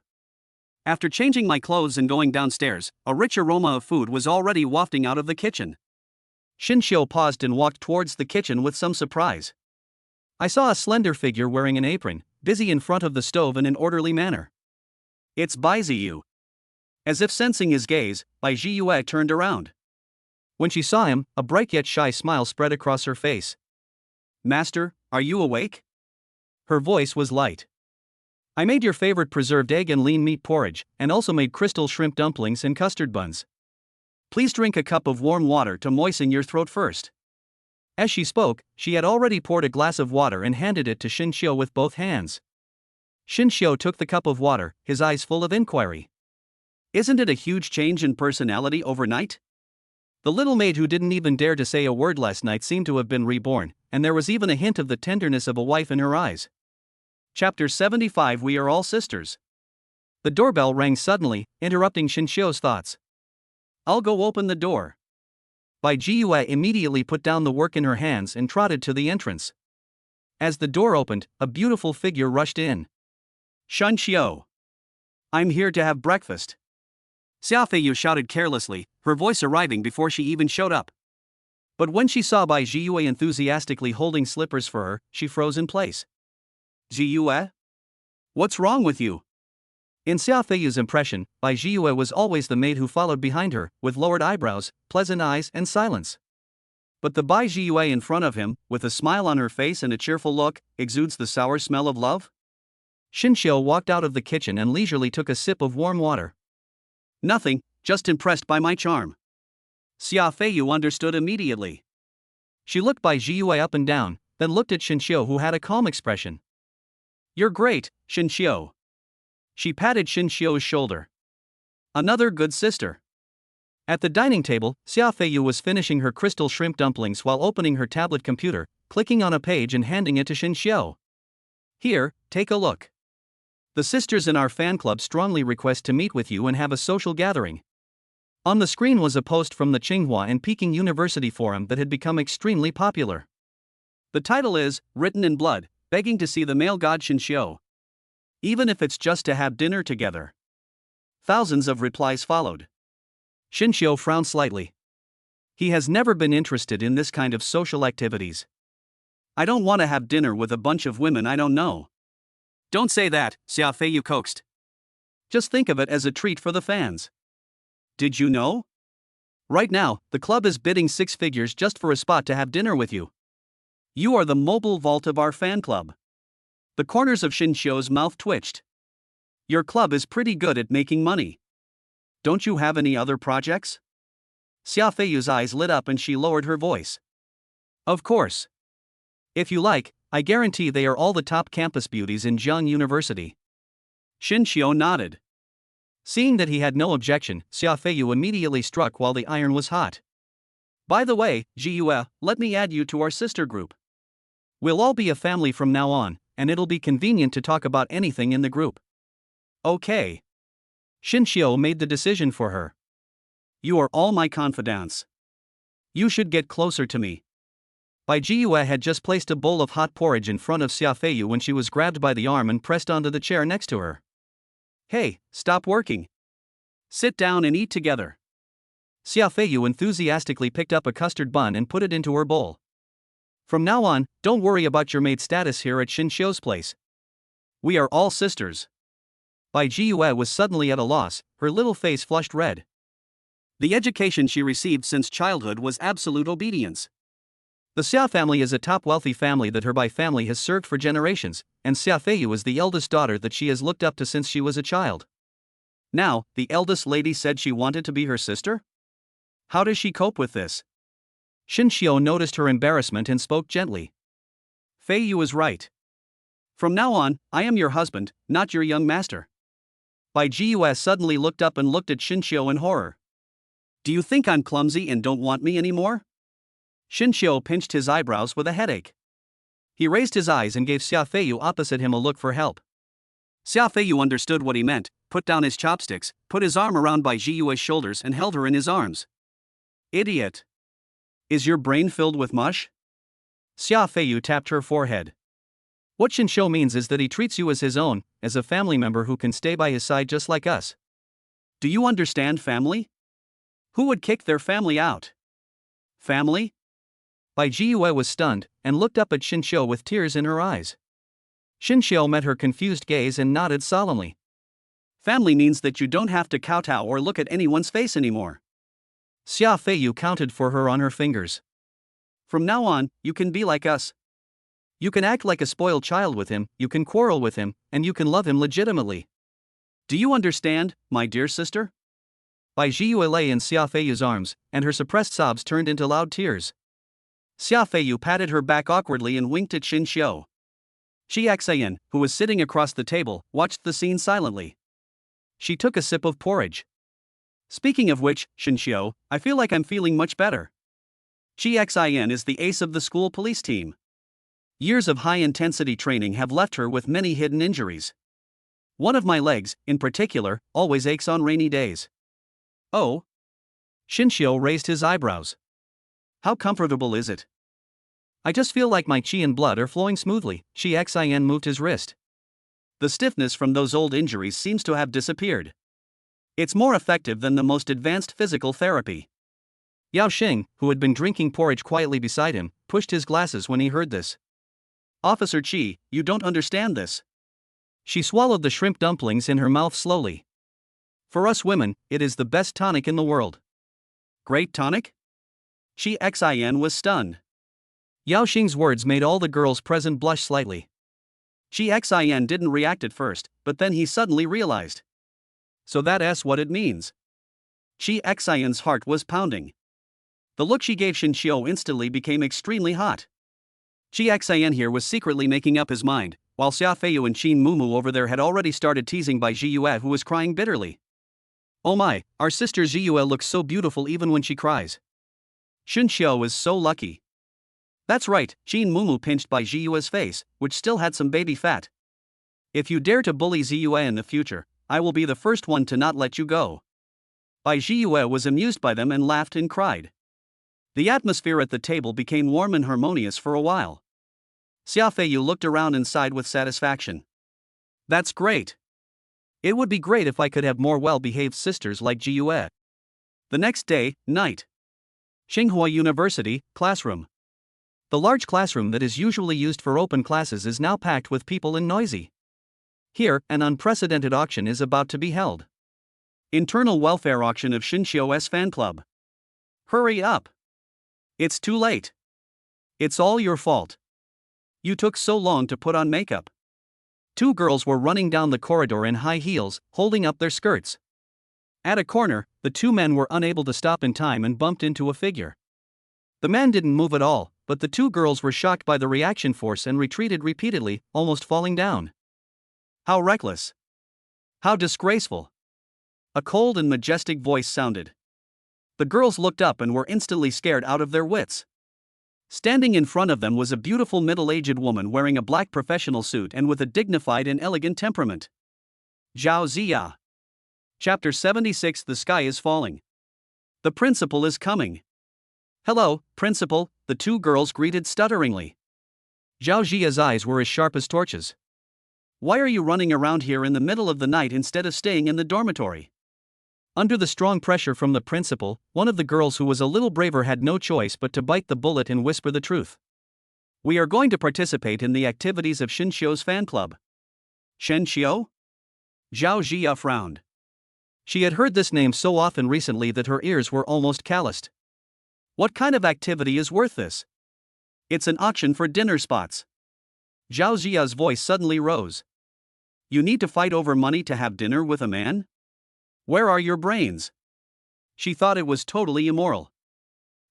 After changing my clothes and going downstairs, a rich aroma of food was already wafting out of the kitchen. Shinshio paused and walked towards the kitchen with some surprise. I saw a slender figure wearing an apron, busy in front of the stove in an orderly manner. It's Bai Ziyu. As if sensing his gaze, Bai Jiue turned around. When she saw him, a bright yet shy smile spread across her face. Master, are you awake? Her voice was light. I made your favorite preserved egg and lean meat porridge, and also made crystal shrimp dumplings and custard buns. Please drink a cup of warm water to moisten your throat first. As she spoke, she had already poured a glass of water and handed it to Shinshio with both hands. Shinshio took the cup of water, his eyes full of inquiry. Isn't it a huge change in personality overnight? The little maid who didn't even dare to say a word last night seemed to have been reborn, and there was even a hint of the tenderness of a wife in her eyes. Chapter 75. We are all sisters. The doorbell rang suddenly, interrupting Shinshio's thoughts. I'll go open the door. Bai Jiue immediately put down the work in her hands and trotted to the entrance. As the door opened, a beautiful figure rushed in. Shinshio. I'm here to have breakfast. Xiaofeiyu shouted carelessly, her voice arriving before she even showed up. But when she saw Bai Jiue enthusiastically holding slippers for her, she froze in place. Jiue? What's wrong with you? In Xiaofeiyu's impression, Bai Jiue was always the maid who followed behind her, with lowered eyebrows, pleasant eyes and silence. But the Bai Jiue in front of him, with a smile on her face and a cheerful look, exudes the sour smell of love? Shinshio walked out of the kitchen and leisurely took a sip of warm water. Nothing, just impressed by my charm. Xiaofeiyu understood immediately. She looked Bai Jiue up and down, then looked at Shinshio, who had a calm expression. You're great, Shinshio. She patted Shinshio's shoulder. Another good sister. At the dining table, Xiaofeiyu was finishing her crystal shrimp dumplings while opening her tablet computer, clicking on a page and handing it to Shinshio. Here, take a look. The sisters in our fan club strongly request to meet with you and have a social gathering. On the screen was a post from the Tsinghua and Peking University forum that had become extremely popular. The title is, Written in Blood, begging to see the male god Shinshio. Even if it's just to have dinner together. Thousands of replies followed. Shinshio frowned slightly. He has never been interested in this kind of social activities. I don't want to have dinner with a bunch of women I don't know. Don't say that, Xia Feiyu coaxed. Just think of it as a treat for the fans. Did you know? Right now, the club is bidding 6 figures just for a spot to have dinner with you. You are the mobile vault of our fan club. The corners of Xin Xiu's mouth twitched. Your club is pretty good at making money. Don't you have any other projects? Xia Feiyu's eyes lit up and she lowered her voice. Of course. If you like, I guarantee they are all the top campus beauties in Jiang University. Xin Xiu nodded. Seeing that he had no objection, Xia Feiyu immediately struck while the iron was hot. By the way, Jiyue, let me add you to our sister group. We'll all be a family from now on, and it'll be convenient to talk about anything in the group. Okay. Xin Xiu made the decision for her. You are all my confidants. You should get closer to me. Bai Jiyue had just placed a bowl of hot porridge in front of Xia Feiyu when she was grabbed by the arm and pressed onto the chair next to her. Hey, stop working. Sit down and eat together. Xia Feiyu enthusiastically picked up a custard bun and put it into her bowl. From now on, don't worry about your maid status here at Xin Xiu's place. We are all sisters. Bai Jiyue was suddenly at a loss, her little face flushed red. The education she received since childhood was absolute obedience. The Xia family is a top wealthy family that her Bai family has served for generations, and Xia Feiyu is the eldest daughter that she has looked up to since she was a child. Now, the eldest lady said she wanted to be her sister? How does she cope with this? Xin Xiu noticed her embarrassment and spoke gently. Feiyu is right. From now on, I am your husband, not your young master. Bai Jiyue suddenly looked up and looked at Xin Xiu in horror. Do you think I'm clumsy and don't want me anymore? Xin Xiu pinched his eyebrows with a headache. He raised his eyes and gave Xia Feiyu opposite him a look for help. Xia Feiyu understood what he meant, put down his chopsticks, put his arm around Bai Jiyue's shoulders and held her in his arms. Idiot. Is your brain filled with mush? Xia Feiyu tapped her forehead. What Xin Xiu means is that he treats you as his own, as a family member who can stay by his side just like us. Do you understand family? Who would kick their family out? Family? Bai Jiyue was stunned, and looked up at Xin Xiu with tears in her eyes. Xin Xiu met her confused gaze and nodded solemnly. Family means that you don't have to kowtow or look at anyone's face anymore. Xia Feiyu counted for her on her fingers. From now on, you can be like us. You can act like a spoiled child with him, you can quarrel with him, and you can love him legitimately. Do you understand, my dear sister? Bai Jiyue lay in Xia Feiyu's arms, and her suppressed sobs turned into loud tears. Xia Feiyu patted her back awkwardly and winked at Xin Xiu. Xi Xian, who was sitting across the table, watched the scene silently. She took a sip of porridge. Speaking of which, Xin Xiu, I feel like I'm feeling much better. Xi Xian is the ace of the school police team. Years of high-intensity training have left her with many hidden injuries. One of my legs, in particular, always aches on rainy days. Oh? Xin Xiu raised his eyebrows. How comfortable is it? I just feel like my qi and blood are flowing smoothly. Xi Xian moved his wrist. The stiffness from those old injuries seems to have disappeared. It's more effective than the most advanced physical therapy. Yao Xing, who had been drinking porridge quietly beside him, pushed his glasses when he heard this. Officer Qi, you don't understand this. She swallowed the shrimp dumplings in her mouth slowly. For us women, it is the best tonic in the world. Great tonic? Xi Xian was stunned. Yao Xing's words made all the girls present blush slightly. Xi Xian didn't react at first, but then he suddenly realized. So that's what it means. Xi Xian's heart was pounding. The look she gave Xin Xiu instantly became extremely hot. Xi Xian here was secretly making up his mind, while Xia Feiyu and Qin Mumu over there had already started teasing Bai Jiyue, who was crying bitterly. Oh my, our sister Jiyue looks so beautiful even when she cries. Xin Xiu is so lucky. That's right, Qin Mumu pinched Bai Jiyue's face, which still had some baby fat. If you dare to bully Jiyue in the future, I will be the first one to not let you go. Bai Jiyue was amused by them and laughed and cried. The atmosphere at the table became warm and harmonious for a while. Xia Feiyu looked around and sighed with satisfaction. That's great. It would be great if I could have more well-behaved sisters like Jiyue. The next day, night. Tsinghua University, classroom. The large classroom that is usually used for open classes is now packed with people and noisy. Here, an unprecedented auction is about to be held. Internal welfare auction of Shinshio's fan club. Hurry up! It's too late. It's all your fault. You took so long to put on makeup. Two girls were running down the corridor in high heels, holding up their skirts. At a corner, the two men were unable to stop in time and bumped into a figure. The man didn't move at all, but the two girls were shocked by the reaction force and retreated repeatedly, almost falling down. How reckless! How disgraceful! A cold and majestic voice sounded. The girls looked up and were instantly scared out of their wits. Standing in front of them was a beautiful middle-aged woman wearing a black professional suit and with a dignified and elegant temperament. Zhao Ziya. Chapter 76. The Sky is Falling. The principal is coming. Hello, principal, the two girls greeted stutteringly. Zhao Ziya's eyes were as sharp as torches. Why are you running around here in the middle of the night instead of staying in the dormitory? Under the strong pressure from the principal, one of the girls who was a little braver had no choice but to bite the bullet and whisper the truth. We are going to participate in the activities of Shinshio's fan club. Shinshio? Zhao Ziya frowned. She had heard this name so often recently that her ears were almost calloused. What kind of activity is worth this? It's an auction for dinner spots. Zhao Ziya's voice suddenly rose. You need to fight over money to have dinner with a man? Where are your brains? She thought it was totally immoral.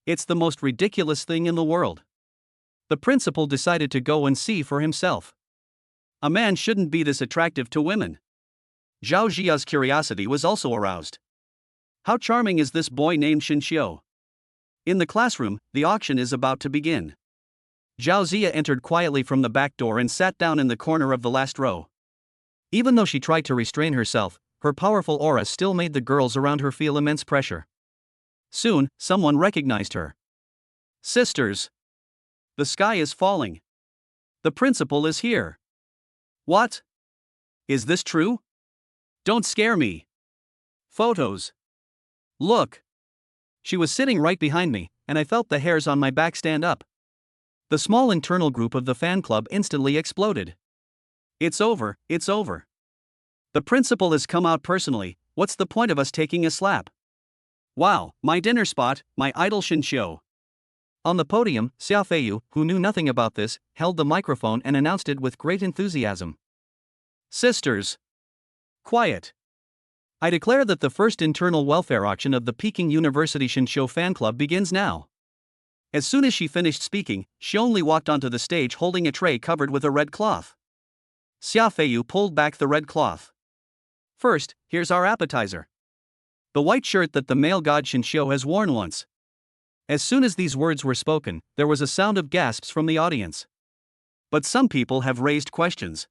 It's the most ridiculous thing in the world. The principal decided to go and see for himself. A man shouldn't be this attractive to women. Zhao Ziya's curiosity was also aroused. How charming is this boy named Shinshio? In the classroom, the auction is about to begin. Zhao Ziya entered quietly from the back door and sat down in the corner of the last row. Even though she tried to restrain herself, her powerful aura still made the girls around her feel immense pressure. Soon, someone recognized her. Sisters! The sky is falling. The principal is here. What? Is this true? Don't scare me. Photos. Look. She was sitting right behind me, and I felt the hairs on my back stand up. The small internal group of the fan club instantly exploded. It's over, it's over. The principal has come out personally, what's the point of us taking a slap? Wow, my dinner spot, my idol Shinshio. On the podium, Xiaofeiyu, who knew nothing about this, held the microphone and announced it with great enthusiasm. Sisters! Quiet! I declare that the first internal welfare auction of the Peking University Shinshio fan club begins now. As soon as she finished speaking, she only walked onto the stage holding a tray covered with a red cloth. Xiaofeiyu pulled back the red cloth. First, here's our appetizer. The white shirt that the male god Shinshio has worn once. As soon as these words were spoken, there was a sound of gasps from the audience. But some people have raised questions.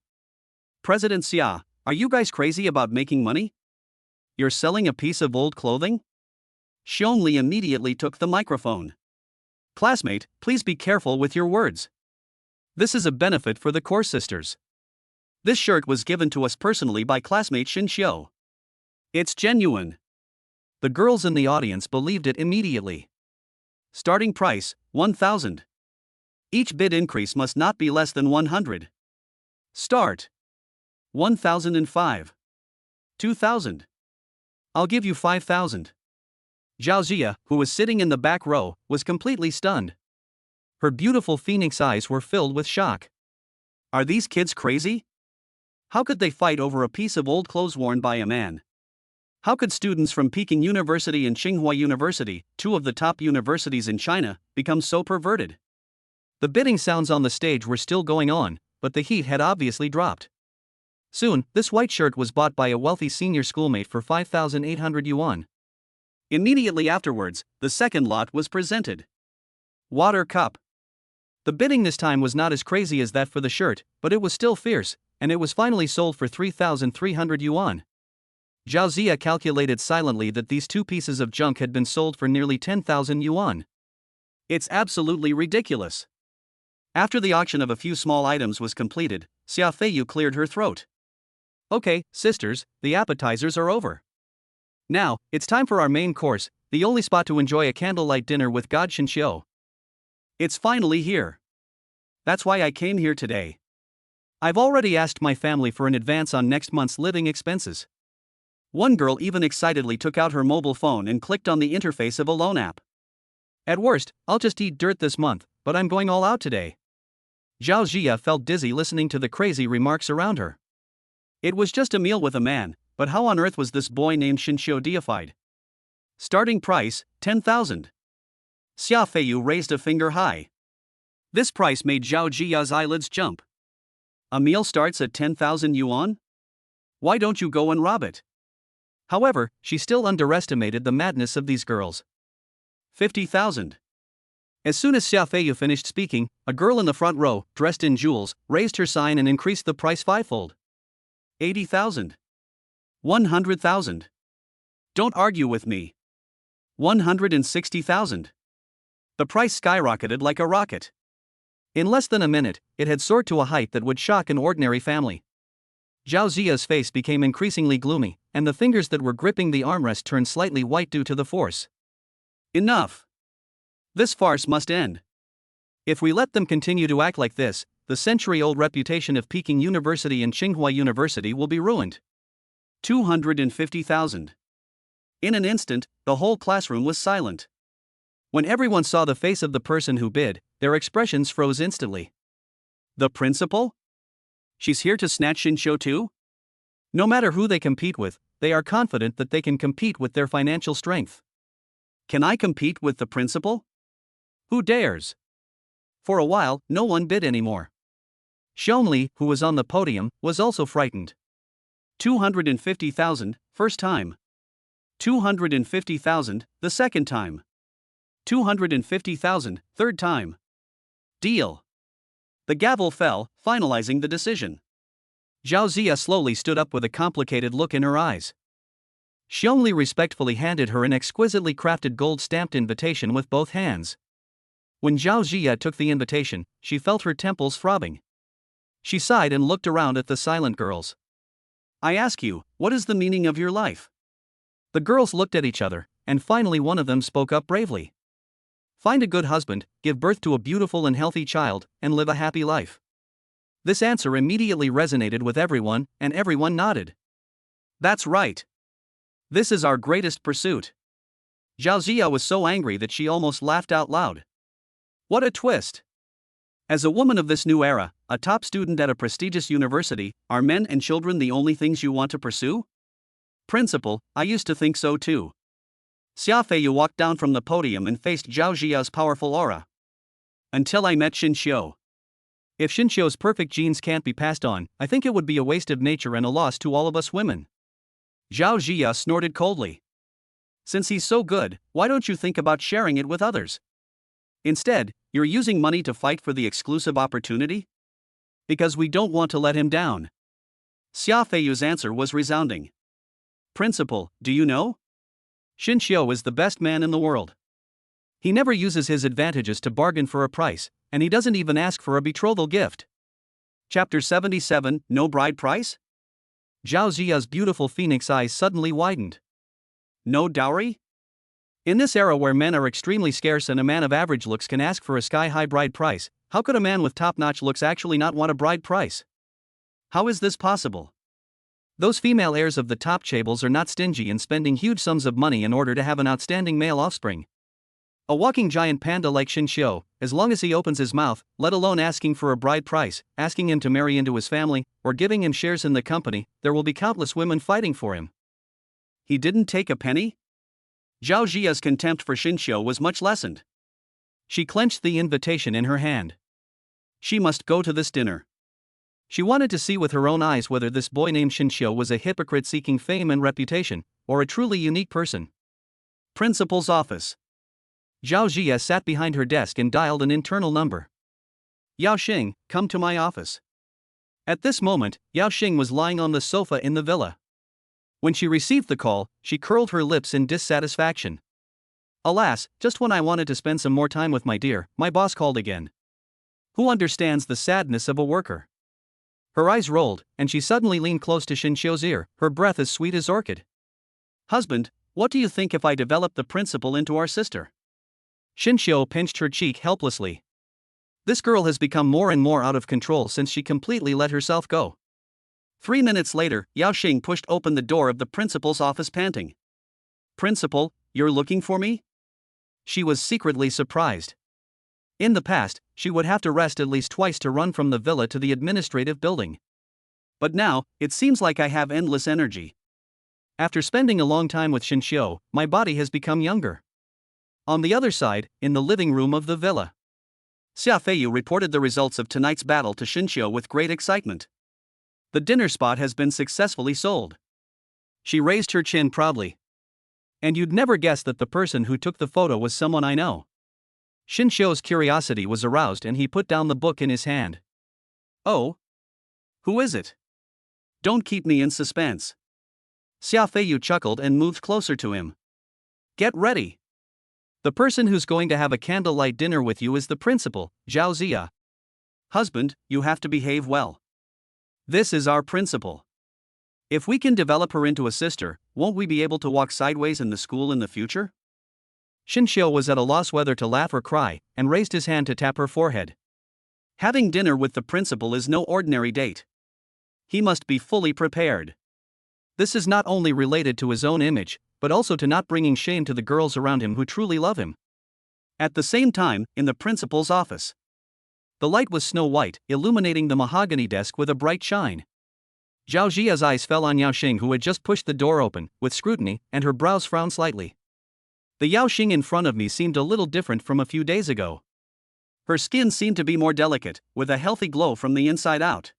President Xia, are you guys crazy about making money? You're selling a piece of old clothing? Xiongli immediately took the microphone. Classmate, please be careful with your words. This is a benefit for the core sisters. This shirt was given to us personally by classmate Shinshio. It's genuine. The girls in the audience believed it immediately. Starting price, 1,000. Each bid increase must not be less than 100. Start. 1,005. 2,000. I'll give you 5,000. Zhao Ziya, who was sitting in the back row, was completely stunned. Her beautiful phoenix eyes were filled with shock. Are these kids crazy? How could they fight over a piece of old clothes worn by a man? How could students from Peking University and Tsinghua University, two of the top universities in China, become so perverted? The bidding sounds on the stage were still going on, but the heat had obviously dropped. Soon, this white shirt was bought by a wealthy senior schoolmate for 5,800 yuan. Immediately afterwards, the second lot was presented. Water cup. The bidding this time was not as crazy as that for the shirt, but it was still fierce, and it was finally sold for 3,300 yuan. Zhao Ziya calculated silently that these two pieces of junk had been sold for nearly 10,000 yuan. It's absolutely ridiculous. After the auction of a few small items was completed, Xiaofeiyu cleared her throat. Okay, sisters, the appetizers are over. Now, it's time for our main course, the only spot to enjoy a candlelight dinner with God Shinshio. It's finally here. That's why I came here today. I've already asked my family for an advance on next month's living expenses. One girl even excitedly took out her mobile phone and clicked on the interface of a loan app. At worst, I'll just eat dirt this month, but I'm going all out today. Zhao Jia felt dizzy listening to the crazy remarks around her. It was just a meal with a man, but how on earth was this boy named Xinxiu deified? Starting price, 10,000. Xia Feiyu raised a finger high. This price made Zhao Jia's eyelids jump. A meal starts at 10,000 yuan? Why don't you go and rob it? However, she still underestimated the madness of these girls. 50,000. As soon as Xia Feiyu finished speaking, a girl in the front row, dressed in jewels, raised her sign and increased the price fivefold. 80,000. 100,000. Don't argue with me. 160,000. The price skyrocketed like a rocket. In less than a minute, it had soared to a height that would shock an ordinary family. Zhao Ziya's face became increasingly gloomy, and the fingers that were gripping the armrest turned slightly white due to the force. Enough! This farce must end. If we let them continue to act like this, the century-old reputation of Peking University and Tsinghua University will be ruined. 250,000. In an instant, the whole classroom was silent. When everyone saw the face of the person who bid, their expressions froze instantly. The principal? She's here to snatch Xinxiu too? No matter who they compete with, they are confident that they can compete with their financial strength. Can I compete with the principal? Who dares? For a while, no one bid anymore. Xiongli, who was on the podium, was also frightened. 250,000, first time. 250,000, the second time. 250,000, third time. Deal. The gavel fell, finalizing the decision. Zhao Ziya slowly stood up with a complicated look in her eyes. Xiongli respectfully handed her an exquisitely crafted gold-stamped invitation with both hands. When Zhao Ziya took the invitation, she felt her temples throbbing. She sighed and looked around at the silent girls. I ask you, what is the meaning of your life? The girls looked at each other, and finally one of them spoke up bravely. Find a good husband, give birth to a beautiful and healthy child, and live a happy life. This answer immediately resonated with everyone, and everyone nodded. That's right. This is our greatest pursuit. Zhao Ziya was so angry that she almost laughed out loud. What a twist! As a woman of this new era, a top student at a prestigious university, are men and children the only things you want to pursue? Principal, I used to think so too. Xia Feiyu walked down from the podium and faced Zhao Jia's powerful aura. Until I met Xinxiu. If Xinxiu's perfect genes can't be passed on, I think it would be a waste of nature and a loss to all of us women. Zhao Jia snorted coldly. Since he's so good, why don't you think about sharing it with others? Instead, you're using money to fight for the exclusive opportunity? Because we don't want to let him down. Xia Feiyu's answer was resounding. Principal, do you know? Xinxiu is the best man in the world. He never uses his advantages to bargain for a price, and he doesn't even ask for a betrothal gift. Chapter 77, No Bride Price? Zhao Ziya's beautiful phoenix eyes suddenly widened. No dowry? In this era where men are extremely scarce and a man of average looks can ask for a sky-high bride price, how could a man with top-notch looks actually not want a bride price? How is this possible? Those female heirs of the top chaebol are not stingy in spending huge sums of money in order to have an outstanding male offspring. A walking giant panda like Xinxiu, as long as he opens his mouth, let alone asking for a bride price, asking him to marry into his family, or giving him shares in the company, there will be countless women fighting for him. He didn't take a penny? Zhao Jia's contempt for Xinxiu was much lessened. She clenched the invitation in her hand. She must go to this dinner. She wanted to see with her own eyes whether this boy named Xinxiu was a hypocrite seeking fame and reputation, or a truly unique person. Principal's office. Zhao Jia sat behind her desk and dialed an internal number. Yao Xing, come to my office. At this moment, Yao Xing was lying on the sofa in the villa. When she received the call, she curled her lips in dissatisfaction. Alas, just when I wanted to spend some more time with my dear, my boss called again. Who understands the sadness of a worker? Her eyes rolled, and she suddenly leaned close to Xinxiu's ear, her breath as sweet as orchid. Husband, what do you think if I develop the principal into our sister? Xinxiu pinched her cheek helplessly. This girl has become more and more out of control since she completely let herself go. 3 minutes later, Yao Xing pushed open the door of the principal's office panting. "Principal, you're looking for me?" She was secretly surprised. In the past, she would have to rest at least twice to run from the villa to the administrative building. But now, it seems like I have endless energy. After spending a long time with Xinxiu, my body has become younger. On the other side, in the living room of the villa, Xia Feiyu reported the results of tonight's battle to Xinxiu with great excitement. The dinner spot has been successfully sold. She raised her chin proudly. And you'd never guess that the person who took the photo was someone I know. Xinxiu's curiosity was aroused and he put down the book in his hand. "Oh? Who is it? Don't keep me in suspense." Xia Feiyu chuckled and moved closer to him. "Get ready. The person who's going to have a candlelight dinner with you is the principal, Zhao Zia. Husband, you have to behave well. This is our principal. If we can develop her into a sister, won't we be able to walk sideways in the school in the future?" Xinxiu was at a loss whether to laugh or cry, and raised his hand to tap her forehead. Having dinner with the principal is no ordinary date. He must be fully prepared. This is not only related to his own image, but also to not bringing shame to the girls around him who truly love him. At the same time, in the principal's office, the light was snow white, illuminating the mahogany desk with a bright shine. Zhao Jia's eyes fell on Yao Xing, who had just pushed the door open, with scrutiny, and her brows frowned slightly. The Yao Xing in front of me seemed a little different from a few days ago. Her skin seemed to be more delicate, with a healthy glow from the inside out.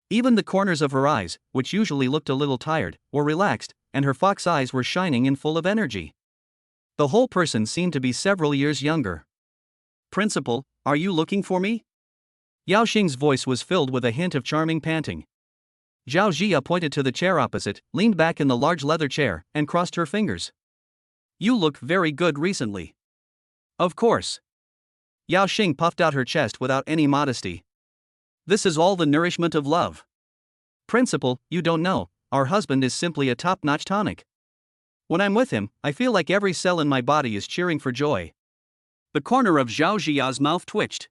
Even the corners of her eyes, which usually looked a little tired, were relaxed, and her fox eyes were shining and full of energy. The whole person seemed to be several years younger. "Principal, are you looking for me?" Yao Xing's voice was filled with a hint of charming panting. Zhao Jia pointed to the chair opposite, leaned back in the large leather chair, and crossed her fingers. "You look very good recently." "Of course." Yao Xing puffed out her chest without any modesty. "This is all the nourishment of love. Principal, you don't know, our husband is simply a top-notch tonic. When I'm with him, I feel like every cell in my body is cheering for joy." The corner of Zhao Jia's mouth twitched.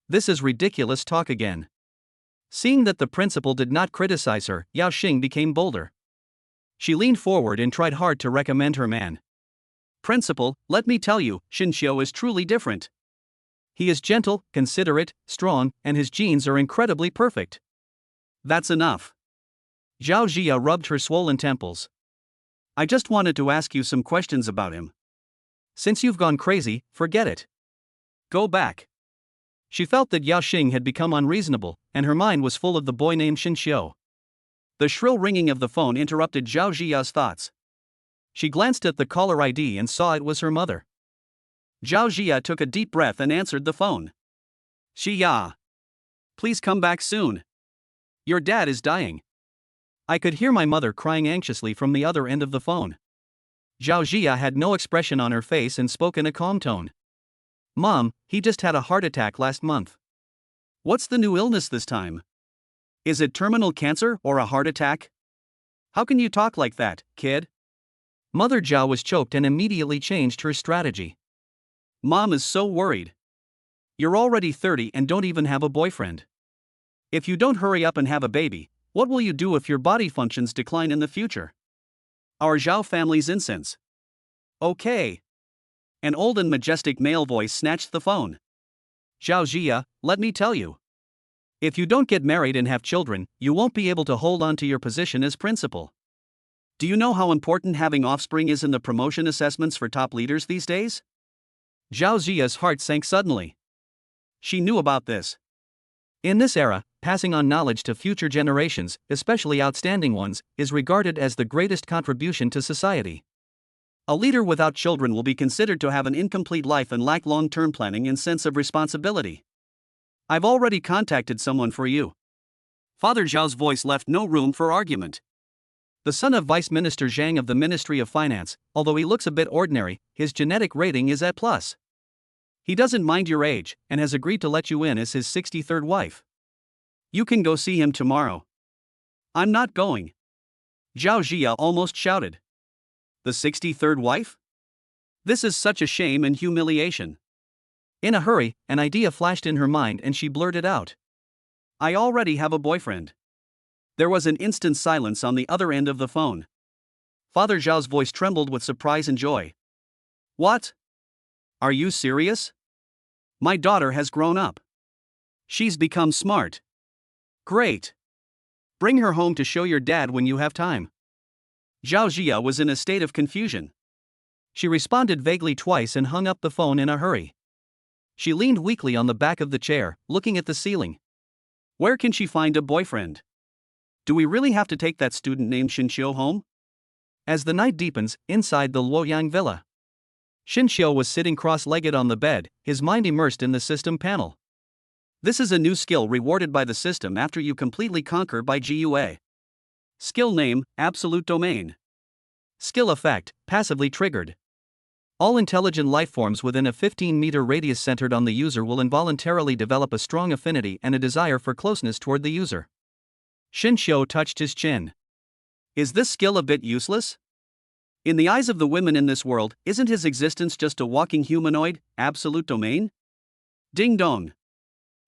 This is ridiculous talk again. Seeing that the principal did not criticize her, Yao Xing became bolder. She leaned forward and tried hard to recommend her man. "Principal, let me tell you, Xinxiu is truly different. He is gentle, considerate, strong, and his genes are incredibly perfect." "That's enough." Zhao Jia rubbed her swollen temples. "I just wanted to ask you some questions about him. Since you've gone crazy, forget it. Go back." She felt that Yao Xing had become unreasonable, and her mind was full of the boy named Xinxiu. The shrill ringing of the phone interrupted Zhao Jia's thoughts. She glanced at the caller ID and saw it was her mother. Zhao Jia took a deep breath and answered the phone. "Xia. Please come back soon. Your dad is dying." I could hear my mother crying anxiously from the other end of the phone. Zhao Jia had no expression on her face and spoke in a calm tone. "Mom, he just had a heart attack last month." "What's the new illness this time? Is it terminal cancer or a heart attack? How can you talk like that, kid?" Mother Zhao was choked and immediately changed her strategy. "Mom is so worried. You're already 30 and don't even have a boyfriend. If you don't hurry up and have a baby, what will you do if your body functions decline in the future? Our Zhao family's incense." "Okay." An old and majestic male voice snatched the phone. "Zhao Jia, let me tell you. If you don't get married and have children, you won't be able to hold on to your position as principal. Do you know how important having offspring is in the promotion assessments for top leaders these days?" Zhao Jia's heart sank suddenly. She knew about this. In this era, passing on knowledge to future generations, especially outstanding ones, is regarded as the greatest contribution to society. A leader without children will be considered to have an incomplete life and lack long-term planning and sense of responsibility. "I've already contacted someone for you." Father Zhao's voice left no room for argument. The son of Vice Minister Zhang of the Ministry of Finance, although he looks a bit ordinary, his genetic rating is A+. He doesn't mind your age, and has agreed to let you in as his 63rd wife. You can go see him tomorrow." "I'm not going." Zhao Jia almost shouted. "The 63rd wife? This is such a shame and humiliation. In a hurry, an idea flashed in her mind and she blurted out, "I already have a boyfriend." There was an instant silence on the other end of the phone. Father Zhao's voice trembled with surprise and joy. "What? Are you serious? My daughter has grown up. She's become smart. Great. Bring her home to show your dad when you have time." Zhao Jia was in a state of confusion. She responded vaguely twice and hung up the phone in a hurry. She leaned weakly on the back of the chair, looking at the ceiling. Where can she find a boyfriend? Do we really have to take that student named Xinxiu home? As the night deepens, inside the Luoyang villa, Xinxiu was sitting cross-legged on the bed, his mind immersed in the system panel. This is a new skill rewarded by the system after you completely conquer by GUA. Skill name, Absolute Domain. Skill effect, passively triggered. All intelligent lifeforms within a 15-meter radius centered on the user will involuntarily develop a strong affinity and a desire for closeness toward the user. Xinxiu touched his chin. Is this skill a bit useless? In the eyes of the women in this world, isn't his existence just a walking humanoid, absolute domain? Ding dong.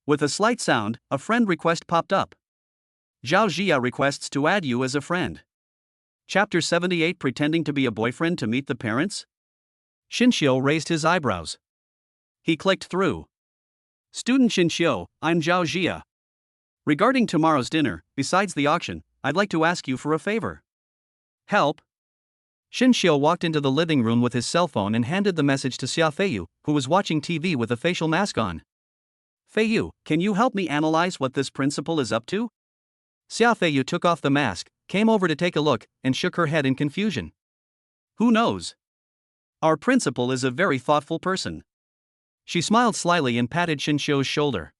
With a slight sound, a friend request popped up. Zhao Jia requests to add you as a friend. Chapter 78 Pretending to be a boyfriend to meet the parents? Xinxiu raised his eyebrows. He clicked through. Student Xinxiu, I'm Zhao Jia. Regarding tomorrow's dinner, besides the auction, I'd like to ask you for a favor. Help? Xinxiu walked into the living room with his cell phone and handed the message to Xia Feiyu, who was watching TV with a facial mask on. Feiyu, can you help me analyze what this principal is up to? Xia Feiyu took off the mask, came over to take a look, and shook her head in confusion. Who knows? Our principal is a very thoughtful person. She smiled slyly and patted Xinxiu's shoulder.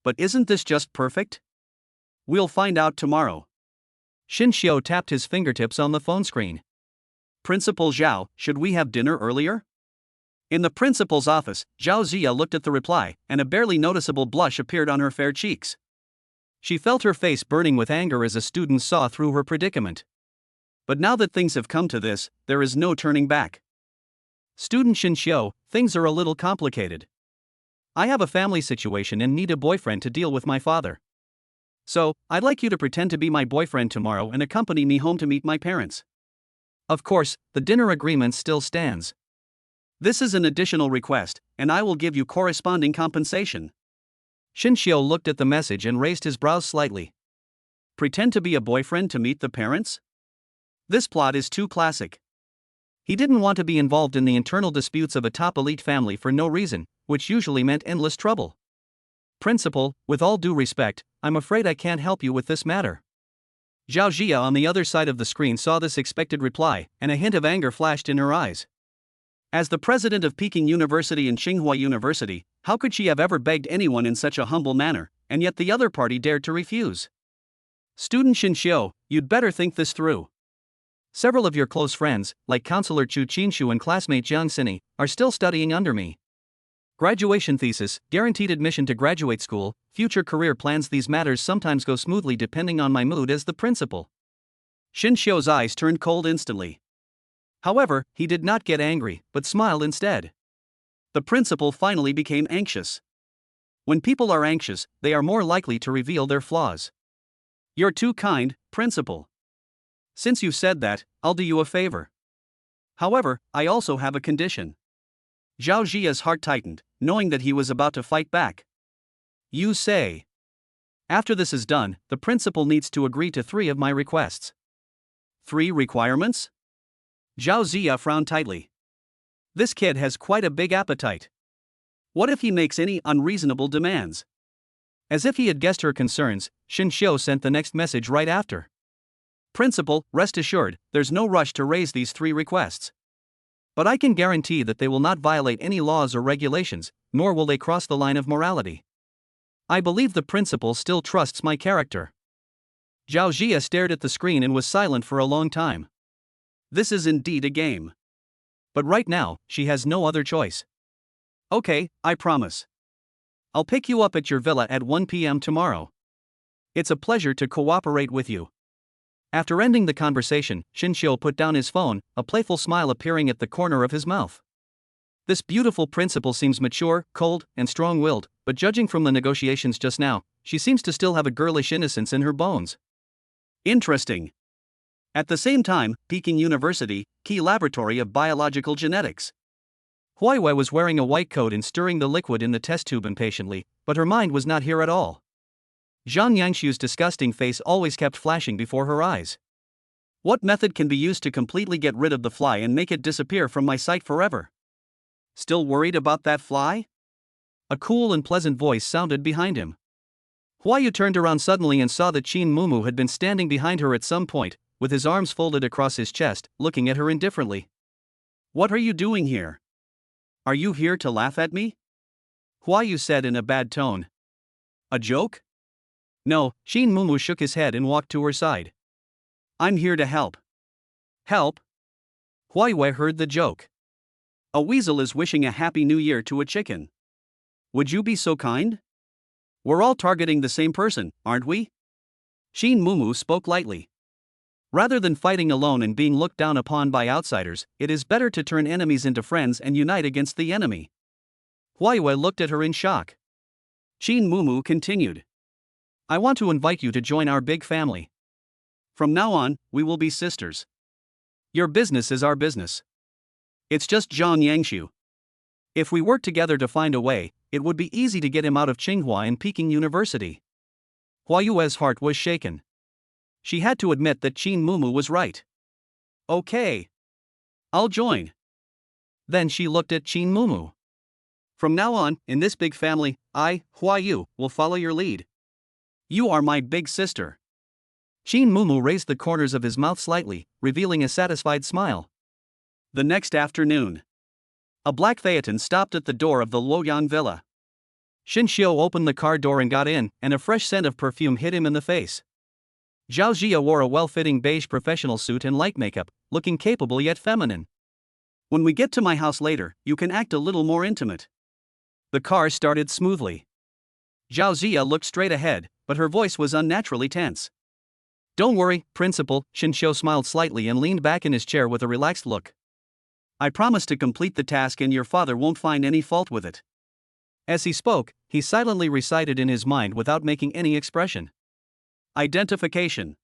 But isn't this just perfect? We'll find out tomorrow. Xinxiu tapped his fingertips on the phone screen. Principal Zhao, should we have dinner earlier? In the principal's office, Zhao Zia looked at the reply, and a barely noticeable blush appeared on her fair cheeks. She felt her face burning with anger as a student saw through her predicament. But now that things have come to this, there is no turning back. Student Xinxiu, things are a little complicated. I have a family situation and need a boyfriend to deal with my father. So, I'd like you to pretend to be my boyfriend tomorrow and accompany me home to meet my parents. Of course, the dinner agreement still stands. This is an additional request, and I will give you corresponding compensation. Xinxiu looked at the message and raised his brows slightly. Pretend to be a boyfriend to meet the parents? This plot is too classic. He didn't want to be involved in the internal disputes of a top elite family for no reason, which usually meant endless trouble. Principal, with all due respect, I'm afraid I can't help you with this matter. Zhao Jia on the other side of the screen saw this expected reply, and a hint of anger flashed in her eyes. As the president of Peking University and Tsinghua University, how could she have ever begged anyone in such a humble manner, and yet the other party dared to refuse? Student Xinxiu, you'd better think this through. Several of your close friends, like Counselor Chu Qinshu and classmate Jiang Xini, are still studying under me. Graduation thesis, guaranteed admission to graduate school, future career plans. These matters sometimes go smoothly depending on my mood as the principal. Xinxiu's eyes turned cold instantly. However, he did not get angry, but smiled instead. The principal finally became anxious. When people are anxious, they are more likely to reveal their flaws. You're too kind, principal. Since you said that, I'll do you a favor. However, I also have a condition. Zhao Jia's heart tightened, knowing that he was about to fight back. You say. After this is done, the principal needs to agree to 3 of my requests. 3 requirements? Zhao Jia frowned tightly. This kid has quite a big appetite. What if he makes any unreasonable demands? As if he had guessed her concerns, Xinxiu sent the next message right after. Principal, rest assured, there's no rush to raise these 3 requests. But I can guarantee that they will not violate any laws or regulations, nor will they cross the line of morality. I believe the principal still trusts my character. Zhao Jia stared at the screen and was silent for a long time. This is indeed a game. But right now, she has no other choice. Okay, I promise. I'll pick you up at your villa at 1 p.m. tomorrow. It's a pleasure to cooperate with you. After ending the conversation, Xinxiu put down his phone, a playful smile appearing at the corner of his mouth. This beautiful principal seems mature, cold, and strong-willed, but judging from the negotiations just now, she seems to still have a girlish innocence in her bones. Interesting. At the same time, Peking University, key laboratory of biological genetics. Huaiwei was wearing a white coat and stirring the liquid in the test tube impatiently, but her mind was not here at all. Zhang Yangshu's disgusting face always kept flashing before her eyes. What method can be used to completely get rid of the fly and make it disappear from my sight forever? Still worried about that fly? A cool and pleasant voice sounded behind him. Huayu turned around suddenly and saw that Qin Mumu had been standing behind her at some point, with his arms folded across his chest, looking at her indifferently. What are you doing here? Are you here to laugh at me? Huayu said in a bad tone. A joke? No, Qin Mumu shook his head and walked to her side. I'm here to help. Help? Huaiwei heard the joke. A weasel is wishing a happy new year to a chicken. Would you be so kind? We're all targeting the same person, aren't we? Qin Mumu spoke lightly. Rather than fighting alone and being looked down upon by outsiders, it is better to turn enemies into friends and unite against the enemy. Huaiwei looked at her in shock. Qin Mumu continued. I want to invite you to join our big family. From now on, we will be sisters. Your business is our business. It's just Zhang Yangshu. If we work together to find a way, it would be easy to get him out of Tsinghua and Peking University. Huayue's heart was shaken. She had to admit that Qin Mumu was right. Okay. I'll join. Then she looked at Qin Mumu. From now on, in this big family, I, Huayu, will follow your lead. You are my big sister. Qin Mumu raised the corners of his mouth slightly, revealing a satisfied smile. The next afternoon, a black phaeton stopped at the door of the Luoyang villa. Xin Xiu opened the car door and got in, and a fresh scent of perfume hit him in the face. Zhao Jia wore a well-fitting beige professional suit and light makeup, looking capable yet feminine. When we get to my house later, you can act a little more intimate. The car started smoothly. Zhao Jia looked straight ahead, but her voice was unnaturally tense. Don't worry, Principal, Xin Xiu smiled slightly and leaned back in his chair with a relaxed look. I promise to complete the task and your father won't find any fault with it. As he spoke, he silently recited in his mind without making any expression. Identification.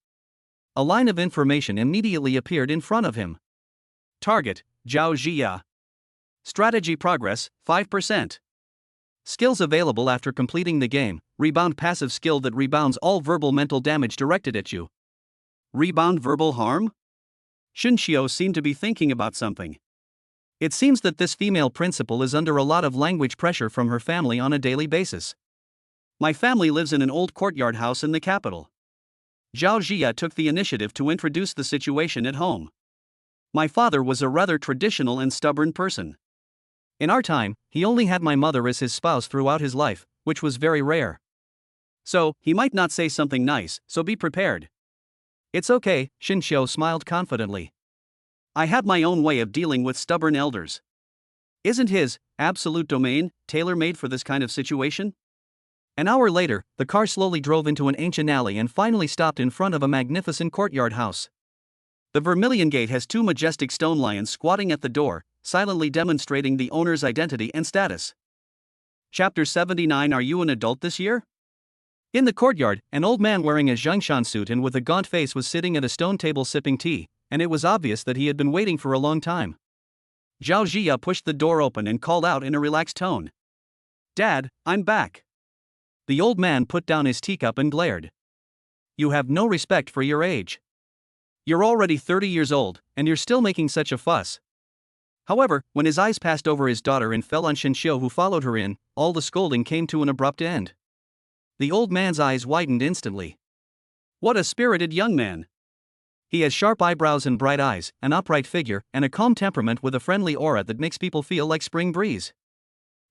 A line of information immediately appeared in front of him. Target, Zhao Jia. Strategy progress, 5%. Skills available after completing the game, rebound passive skill that rebounds all verbal mental damage directed at you. Rebound verbal harm? Xin Xiu seemed to be thinking about something. It seems that this female principal is under a lot of language pressure from her family on a daily basis. My family lives in an old courtyard house in the capital. Zhao Jia took the initiative to introduce the situation at home. My father was a rather traditional and stubborn person. In our time, he only had my mother as his spouse throughout his life, which was very rare. So, he might not say something nice, so be prepared. It's okay, Xin Xiu smiled confidently. I have my own way of dealing with stubborn elders. Isn't his absolute domain tailor-made for this kind of situation? An hour later, the car slowly drove into an ancient alley and finally stopped in front of a magnificent courtyard house. The Vermilion Gate has two majestic stone lions squatting at the door, silently demonstrating the owner's identity and status. Chapter 79. Are you an adult this year? In the courtyard, an old man wearing a Zhengshan suit and with a gaunt face was sitting at a stone table sipping tea, and it was obvious that he had been waiting for a long time. Zhao Jia pushed the door open and called out in a relaxed tone. Dad, I'm back. The old man put down his teacup and glared. You have no respect for your age. You're already 30 years old, and you're still making such a fuss. However, when his eyes passed over his daughter and fell on Xin Xiu who followed her in, all the scolding came to an abrupt end. The old man's eyes widened instantly. What a spirited young man. He has sharp eyebrows and bright eyes, an upright figure, and a calm temperament with a friendly aura that makes people feel like spring breeze.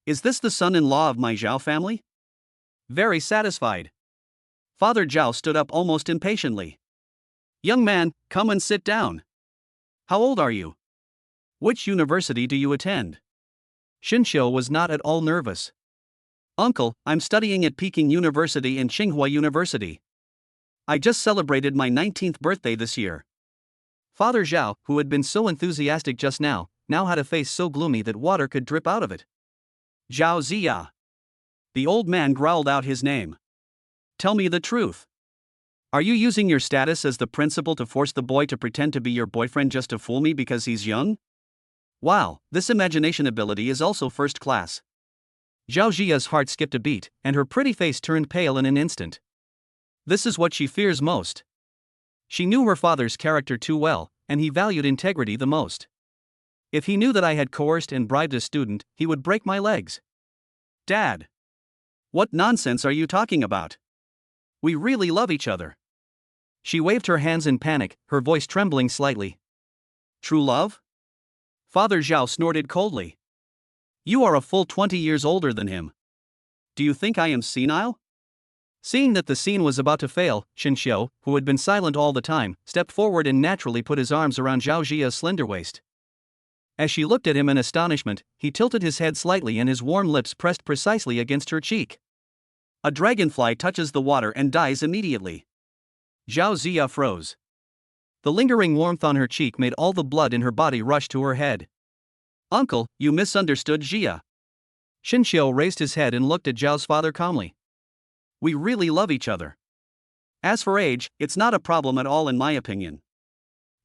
Is this the son-in-law of my Zhao family? Very satisfied. Father Zhao stood up almost impatiently. Young man, come and sit down. How old are you? Which university do you attend? Xin Xiu was not at all nervous. Uncle, I'm studying at Peking University and Tsinghua University. I just celebrated my 19th birthday this year. Father Zhao, who had been so enthusiastic just now, now had a face so gloomy that water could drip out of it. Zhao Ziya. The old man growled out his name. Tell me the truth. Are you using your status as the principal to force the boy to pretend to be your boyfriend just to fool me because he's young? Wow, this imagination ability is also first class. Zhao Ziya's heart skipped a beat, and her pretty face turned pale in an instant. This is what she fears most. She knew her father's character too well, and he valued integrity the most. If he knew that I had coerced and bribed a student, he would break my legs. Dad! What nonsense are you talking about? We really love each other. She waved her hands in panic, her voice trembling slightly. True love? Father Zhao snorted coldly. You are a full 20 years older than him. Do you think I am senile? Seeing that the scene was about to fail, Xinxiu, who had been silent all the time, stepped forward and naturally put his arms around Zhao Ziya's slender waist. As she looked at him in astonishment, he tilted his head slightly and his warm lips pressed precisely against her cheek. A dragonfly touches the water and dies immediately. Zhao Ziya froze. The lingering warmth on her cheek made all the blood in her body rush to her head. Uncle, you misunderstood Ziya. Xinxiu raised his head and looked at Zhao's father calmly. We really love each other. As for age, it's not a problem at all in my opinion.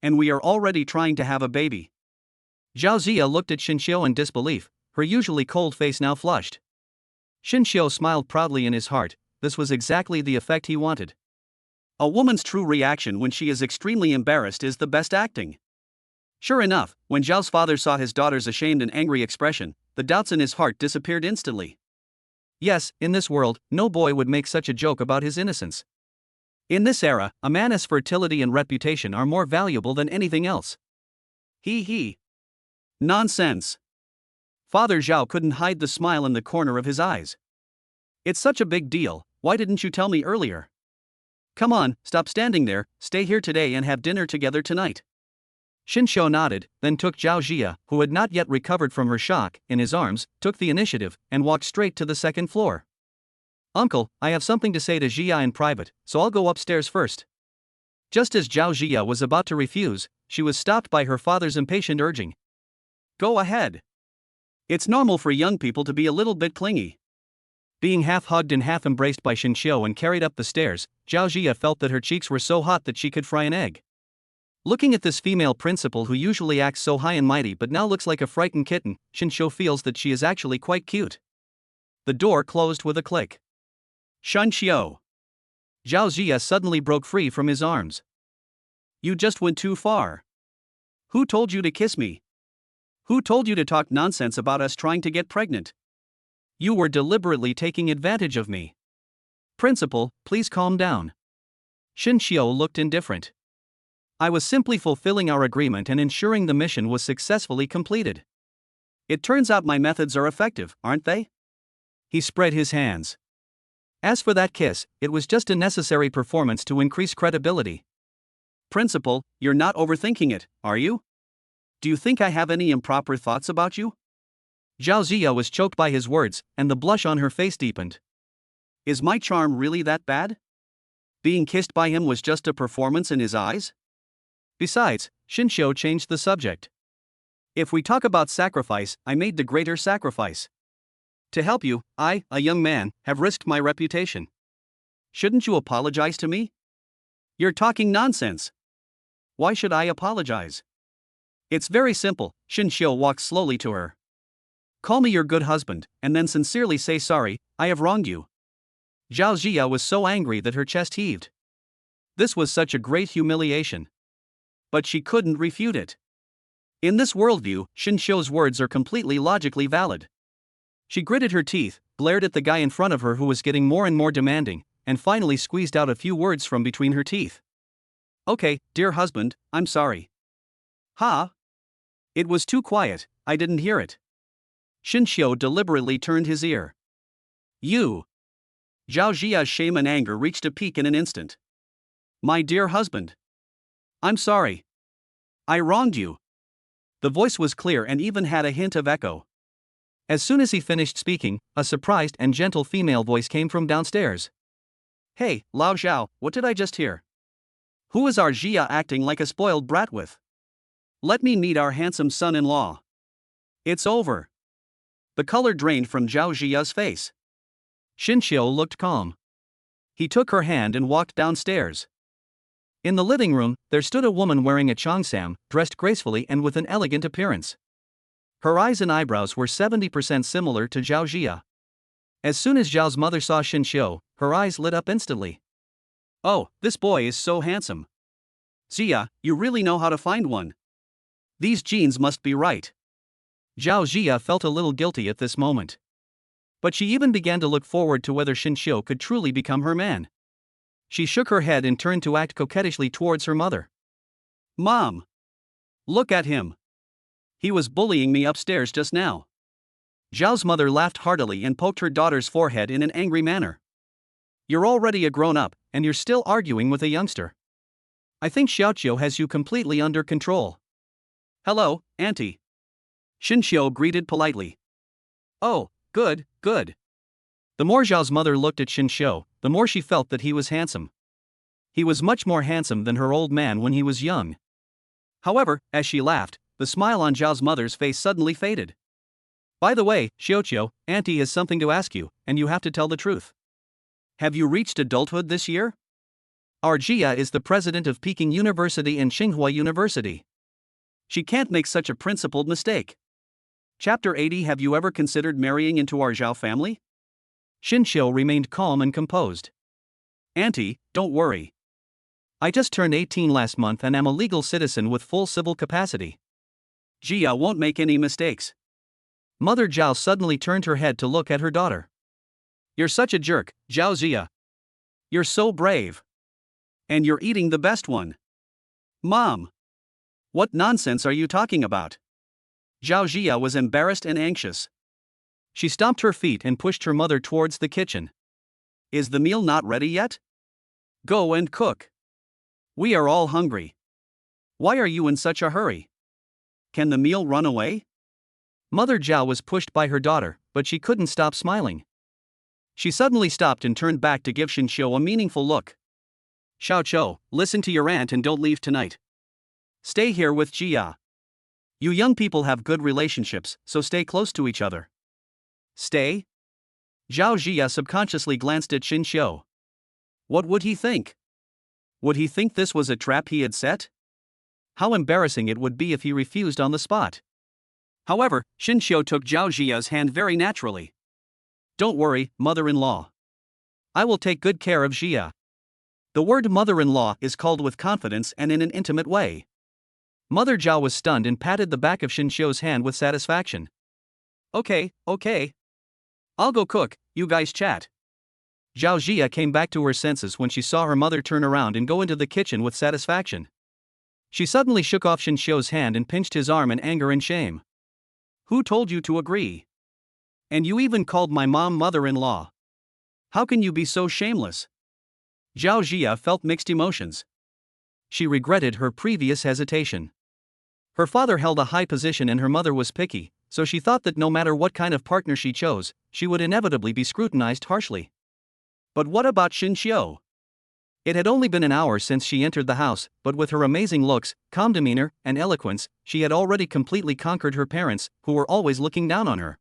And we are already trying to have a baby. Zhao Ziya looked at Xinxiu in disbelief, her usually cold face now flushed. Xinxiu smiled proudly in his heart. This was exactly the effect he wanted. A woman's true reaction when she is extremely embarrassed is the best acting. Sure enough, when Zhao's father saw his daughter's ashamed and angry expression, the doubts in his heart disappeared instantly. Yes, in this world, no boy would make such a joke about his innocence. In this era, a man's fertility and reputation are more valuable than anything else. He. Nonsense. Father Zhao couldn't hide the smile in the corner of his eyes. It's such a big deal, why didn't you tell me earlier? Come on, stop standing there, stay here today and have dinner together tonight. Xinxiu nodded, then took Zhao Ziya, who had not yet recovered from her shock, in his arms, took the initiative, and walked straight to the second floor. Uncle, I have something to say to Ziya in private, so I'll go upstairs first. Just as Zhao Ziya was about to refuse, she was stopped by her father's impatient urging. Go ahead. It's normal for young people to be a little bit clingy. Being half hugged and half embraced by Xinxiu and carried up the stairs, Zhao Ziya felt that her cheeks were so hot that she could fry an egg. Looking at this female principal who usually acts so high and mighty but now looks like a frightened kitten, Xinxiu feels that she is actually quite cute. The door closed with a click. Xinxiu. Zhao Ziya suddenly broke free from his arms. You just went too far. Who told you to kiss me? Who told you to talk nonsense about us trying to get pregnant? You were deliberately taking advantage of me. Principal, please calm down. Xinxiu looked indifferent. I was simply fulfilling our agreement and ensuring the mission was successfully completed. It turns out my methods are effective, aren't they? He spread his hands. As for that kiss, it was just a necessary performance to increase credibility. Principal, you're not overthinking it, are you? Do you think I have any improper thoughts about you? Zhao Ziya was choked by his words, and the blush on her face deepened. Is my charm really that bad? Being kissed by him was just a performance in his eyes? Besides, Xinxiu changed the subject. If we talk about sacrifice, I made the greater sacrifice. To help you, I, a young man, have risked my reputation. Shouldn't you apologize to me? You're talking nonsense. Why should I apologize? It's very simple, Xinxiu walked slowly to her. Call me your good husband, and then sincerely say sorry, I have wronged you. Zhao Ziya was so angry that her chest heaved. This was such a great humiliation. But she couldn't refute it. In this worldview, Xinxiu's words are completely logically valid. She gritted her teeth, glared at the guy in front of her who was getting more and more demanding, and finally squeezed out a few words from between her teeth. Okay, dear husband, I'm sorry. Ha? It was too quiet, I didn't hear it. Xinxiu deliberately turned his ear. You. Zhao Ziya's shame and anger reached a peak in an instant. My dear husband. I'm sorry. I wronged you. The voice was clear and even had a hint of echo. As soon as he finished speaking, a surprised and gentle female voice came from downstairs. Hey, Lao Zhao, what did I just hear? Who is our Ziya acting like a spoiled brat with? Let me meet our handsome son-in-law. It's over. The color drained from Zhao Ziya's face. Xinqiu looked calm. He took her hand and walked downstairs. In the living room, there stood a woman wearing a cheongsam, dressed gracefully and with an elegant appearance. Her eyes and eyebrows were 70% similar to Zhao Ziya. As soon as Zhao's mother saw Xinqiu, her eyes lit up instantly. Oh, this boy is so handsome. Ziya, you really know how to find one. These genes must be right. Zhao Ziya felt a little guilty at this moment. But she even began to look forward to whether Xinqiu could truly become her man. She shook her head and turned to act coquettishly towards her mother. Mom! Look at him. He was bullying me upstairs just now. Zhao's mother laughed heartily and poked her daughter's forehead in an angry manner. You're already a grown-up, and you're still arguing with a youngster. I think Xiaoqiu has you completely under control. Hello, Auntie. Xinqiu greeted politely. Oh, good, good. The more Zhao's mother looked at Xinqiu, the more she felt that he was handsome. He was much more handsome than her old man when he was young. However, as she laughed, the smile on Zhao's mother's face suddenly faded. By the way, Xiaoqiu, Auntie has something to ask you, and you have to tell the truth. Have you reached adulthood this year? Our Jia is the president of Peking University and Tsinghua University. She can't make such a principled mistake. Chapter 80. Have you ever considered marrying into our Zhao family? Xinqiu remained calm and composed. Auntie, don't worry. I just turned 18 last month and am a legal citizen with full civil capacity. Jia won't make any mistakes. Mother Zhao suddenly turned her head to look at her daughter. You're such a jerk, Zhao Ziya. You're so brave. And you're eating the best one. Mom! What nonsense are you talking about? Zhao Ziya was embarrassed and anxious. She stomped her feet and pushed her mother towards the kitchen. Is the meal not ready yet? Go and cook. We are all hungry. Why are you in such a hurry? Can the meal run away? Mother Zhao was pushed by her daughter, but she couldn't stop smiling. She suddenly stopped and turned back to give Xinqiu a meaningful look. Xiaoqiu, listen to your aunt and don't leave tonight. Stay here with Jia. You young people have good relationships, so stay close to each other. Stay? Zhao Jia subconsciously glanced at Xinqiu. What would he think? Would he think this was a trap he had set? How embarrassing it would be if he refused on the spot. However, Xinqiu took Zhao Jia's hand very naturally. Don't worry, mother-in-law. I will take good care of Jia. The word mother-in-law is called with confidence and in an intimate way. Mother Zhao was stunned and patted the back of Xinqiu's hand with satisfaction. Okay. I'll go cook, you guys chat. Zhao Jia came back to her senses when she saw her mother turn around and go into the kitchen with satisfaction. She suddenly shook off Xinqiu's hand and pinched his arm in anger and shame. Who told you to agree? And you even called my mom mother-in-law. How can you be so shameless? Zhao Jia felt mixed emotions. She regretted her previous hesitation. Her father held a high position and her mother was picky, so she thought that no matter what kind of partner she chose, she would inevitably be scrutinized harshly. But what about Xinqiu? It had only been an hour since she entered the house, but with her amazing looks, calm demeanor, and eloquence, she had already completely conquered her parents, who were always looking down on her.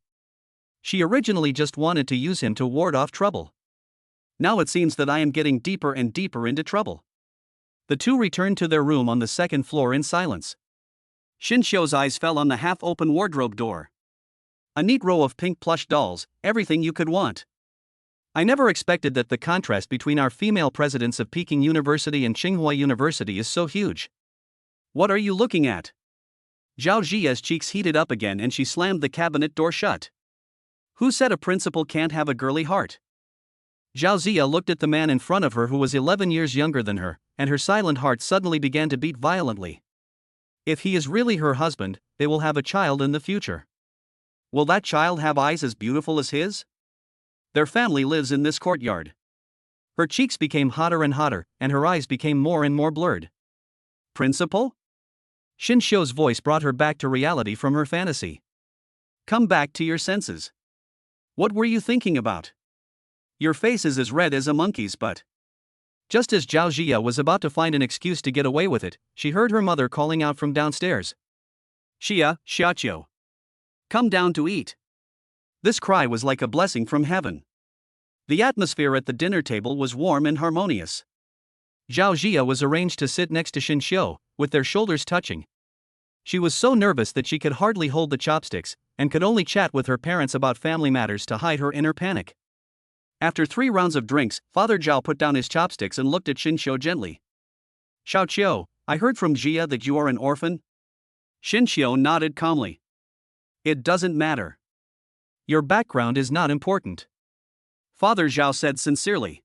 She originally just wanted to use him to ward off trouble. Now it seems that I am getting deeper and deeper into trouble. The two returned to their room on the second floor in silence. Xinqiu's eyes fell on the half-open wardrobe door. A neat row of pink plush dolls, everything you could want. I never expected that the contrast between our female presidents of Peking University and Tsinghua University is so huge. What are you looking at? Zhao Jia's cheeks heated up again and she slammed the cabinet door shut. Who said a principal can't have a girly heart? Zhao Jia looked at the man in front of her who was 11 years younger than her, and her silent heart suddenly began to beat violently. If he is really her husband, they will have a child in the future. Will that child have eyes as beautiful as his? Their family lives in this courtyard. Her cheeks became hotter and hotter, and her eyes became more and more blurred. Principal? Xinqiu's voice brought her back to reality from her fantasy. Come back to your senses. What were you thinking about? Your face is as red as a monkey's butt. Just as Zhao Jia was about to find an excuse to get away with it, she heard her mother calling out from downstairs. Xia, Xiaoqiu. Come down to eat. This cry was like a blessing from heaven. The atmosphere at the dinner table was warm and harmonious. Zhao Jia was arranged to sit next to Xin Xiu, with their shoulders touching. She was so nervous that she could hardly hold the chopsticks, and could only chat with her parents about family matters to hide her inner panic. After 3 rounds of drinks, Father Zhao put down his chopsticks and looked at Xin Xiu gently. Xiao Qiu, I heard from Jia that you are an orphan? Xin Xiu nodded calmly. It doesn't matter. Your background is not important. Father Zhao said sincerely.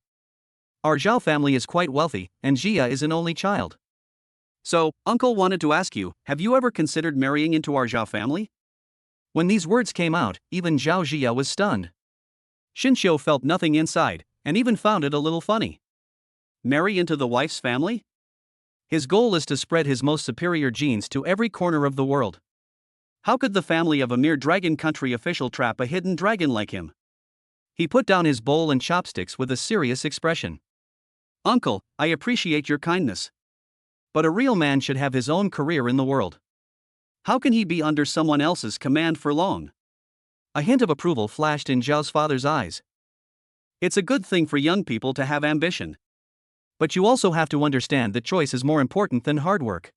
Our Zhao family is quite wealthy, and Jia is an only child. So, Uncle wanted to ask you, have you ever considered marrying into our Zhao family? When these words came out, even Zhao Jia was stunned. Xin Xiu felt nothing inside, and even found it a little funny. Marry into the wife's family? His goal is to spread his most superior genes to every corner of the world. How could the family of a mere dragon country official trap a hidden dragon like him? He put down his bowl and chopsticks with a serious expression. Uncle, I appreciate your kindness. But a real man should have his own career in the world. How can he be under someone else's command for long? A hint of approval flashed in Zhao's father's eyes. It's a good thing for young people to have ambition. But you also have to understand that choice is more important than hard work.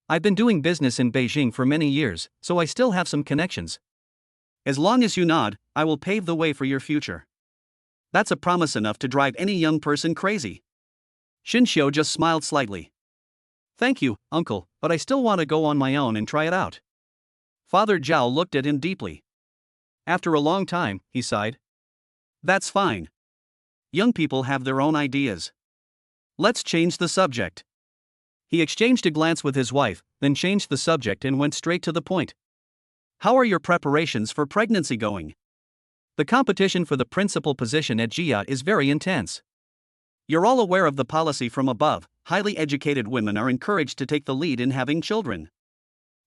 I've been doing business in Beijing for many years, so I still have some connections. As long as you nod, I will pave the way for your future. That's a promise enough to drive any young person crazy. Xin Xiu just smiled slightly. Thank you, Uncle, but I still want to go on my own and try it out. Father Zhao looked at him deeply. After a long time, he sighed. That's fine. Young people have their own ideas. Let's change the subject. He exchanged a glance with his wife, then changed the subject and went straight to the point. How are your preparations for pregnancy going? The competition for the principal position at Jia is very intense. You're all aware of the policy from above. Highly educated women are encouraged to take the lead in having children.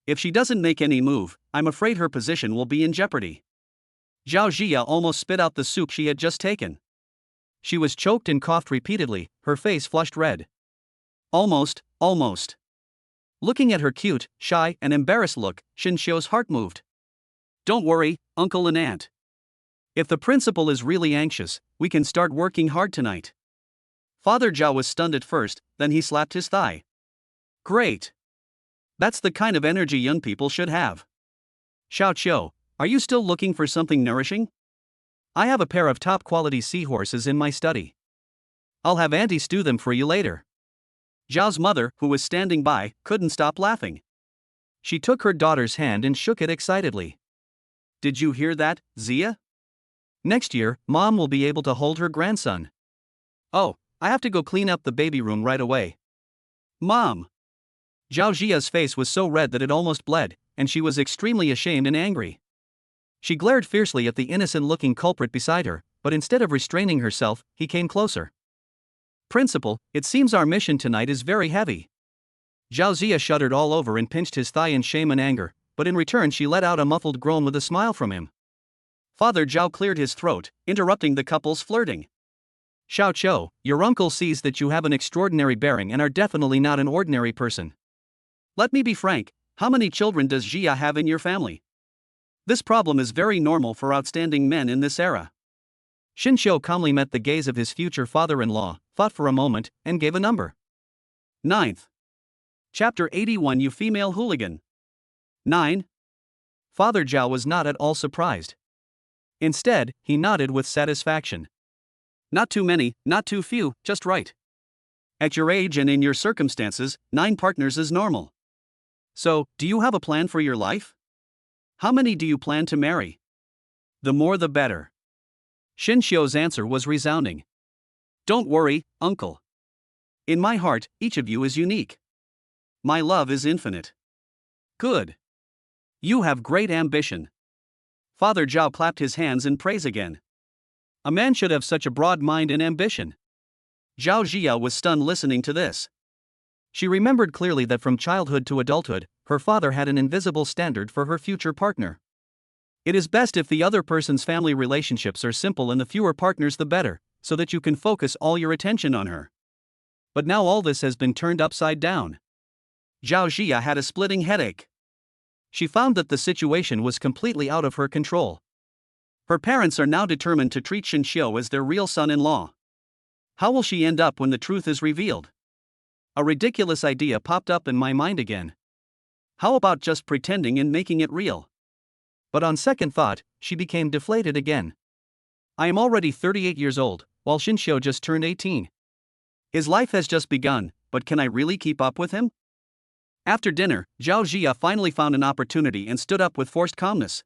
If she doesn't make any move, I'm afraid her position will be in jeopardy. Zhao Jia almost spit out the soup she had just taken. She was choked and coughed repeatedly, her face flushed red. Almost. Looking at her cute, shy, and embarrassed look, Xin Xiu's heart moved. Don't worry, uncle and aunt. If the principal is really anxious, we can start working hard tonight. Father Zhao was stunned at first, then he slapped his thigh. Great. That's the kind of energy young people should have. Xiao Qiu, are you still looking for something nourishing? I have a pair of top-quality seahorses in my study. I'll have Auntie stew them for you later. Zhao's mother, who was standing by, couldn't stop laughing. She took her daughter's hand and shook it excitedly. Did you hear that, Zia? Next year, Mom will be able to hold her grandson. Oh, I have to go clean up the baby room right away. Mom! Zhao Jia's face was so red that it almost bled, and she was extremely ashamed and angry. She glared fiercely at the innocent-looking culprit beside her, but instead of restraining herself, he came closer. Principal, it seems our mission tonight is very heavy. Zhao Jia shuddered all over and pinched his thigh in shame and anger, but in return she let out a muffled groan with a smile from him. Father Zhao cleared his throat, interrupting the couple's flirting. Xiao Qiu, your uncle sees that you have an extraordinary bearing and are definitely not an ordinary person. Let me be frank, how many children does Jia have in your family? This problem is very normal for outstanding men in this era. Xin Xiu calmly met the gaze of his future father-in-law, thought for a moment, and gave a number. 9th. Chapter 81 You Female Hooligan. 9. Father Zhao was not at all surprised. Instead, he nodded with satisfaction. Not too many, not too few, just right. At your age and in your circumstances, 9 partners is normal. So, do you have a plan for your life? How many do you plan to marry? The more the better. Xin Xiu's answer was resounding. Don't worry, uncle. In my heart, each of you is unique. My love is infinite. Good. You have great ambition. Father Zhao clapped his hands in praise again. A man should have such a broad mind and ambition. Zhao Jia was stunned listening to this. She remembered clearly that from childhood to adulthood, her father had an invisible standard for her future partner. It is best if the other person's family relationships are simple and the fewer partners the better, so that you can focus all your attention on her. But now all this has been turned upside down. Zhao Jia had a splitting headache. She found that the situation was completely out of her control. Her parents are now determined to treat Shin Xiu as their real son-in-law. How will she end up when the truth is revealed? A ridiculous idea popped up in my mind again. How about just pretending and making it real? But on second thought, she became deflated again. I am already 38 years old, while Shin Xiu just turned 18. His life has just begun, but can I really keep up with him? After dinner, Zhao Jia finally found an opportunity and stood up with forced calmness.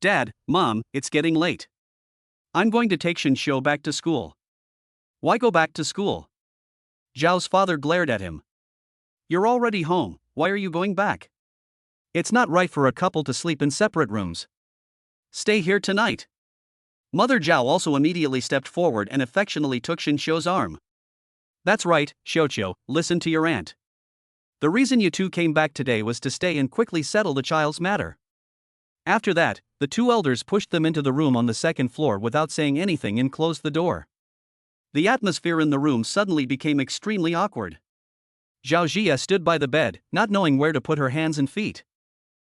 Dad, Mom, it's getting late. I'm going to take Shin Xiu back to school. Why go back to school? Zhao's father glared at him. You're already home, why are you going back? It's not right for a couple to sleep in separate rooms. Stay here tonight. Mother Zhao also immediately stepped forward and affectionately took Shin Xiu's arm. That's right, Xiuqiu, listen to your aunt. The reason you two came back today was to stay and quickly settle the child's matter. After that, the two elders pushed them into the room on the second floor without saying anything and closed the door. The atmosphere in the room suddenly became extremely awkward. Zhao Jia stood by the bed, not knowing where to put her hands and feet.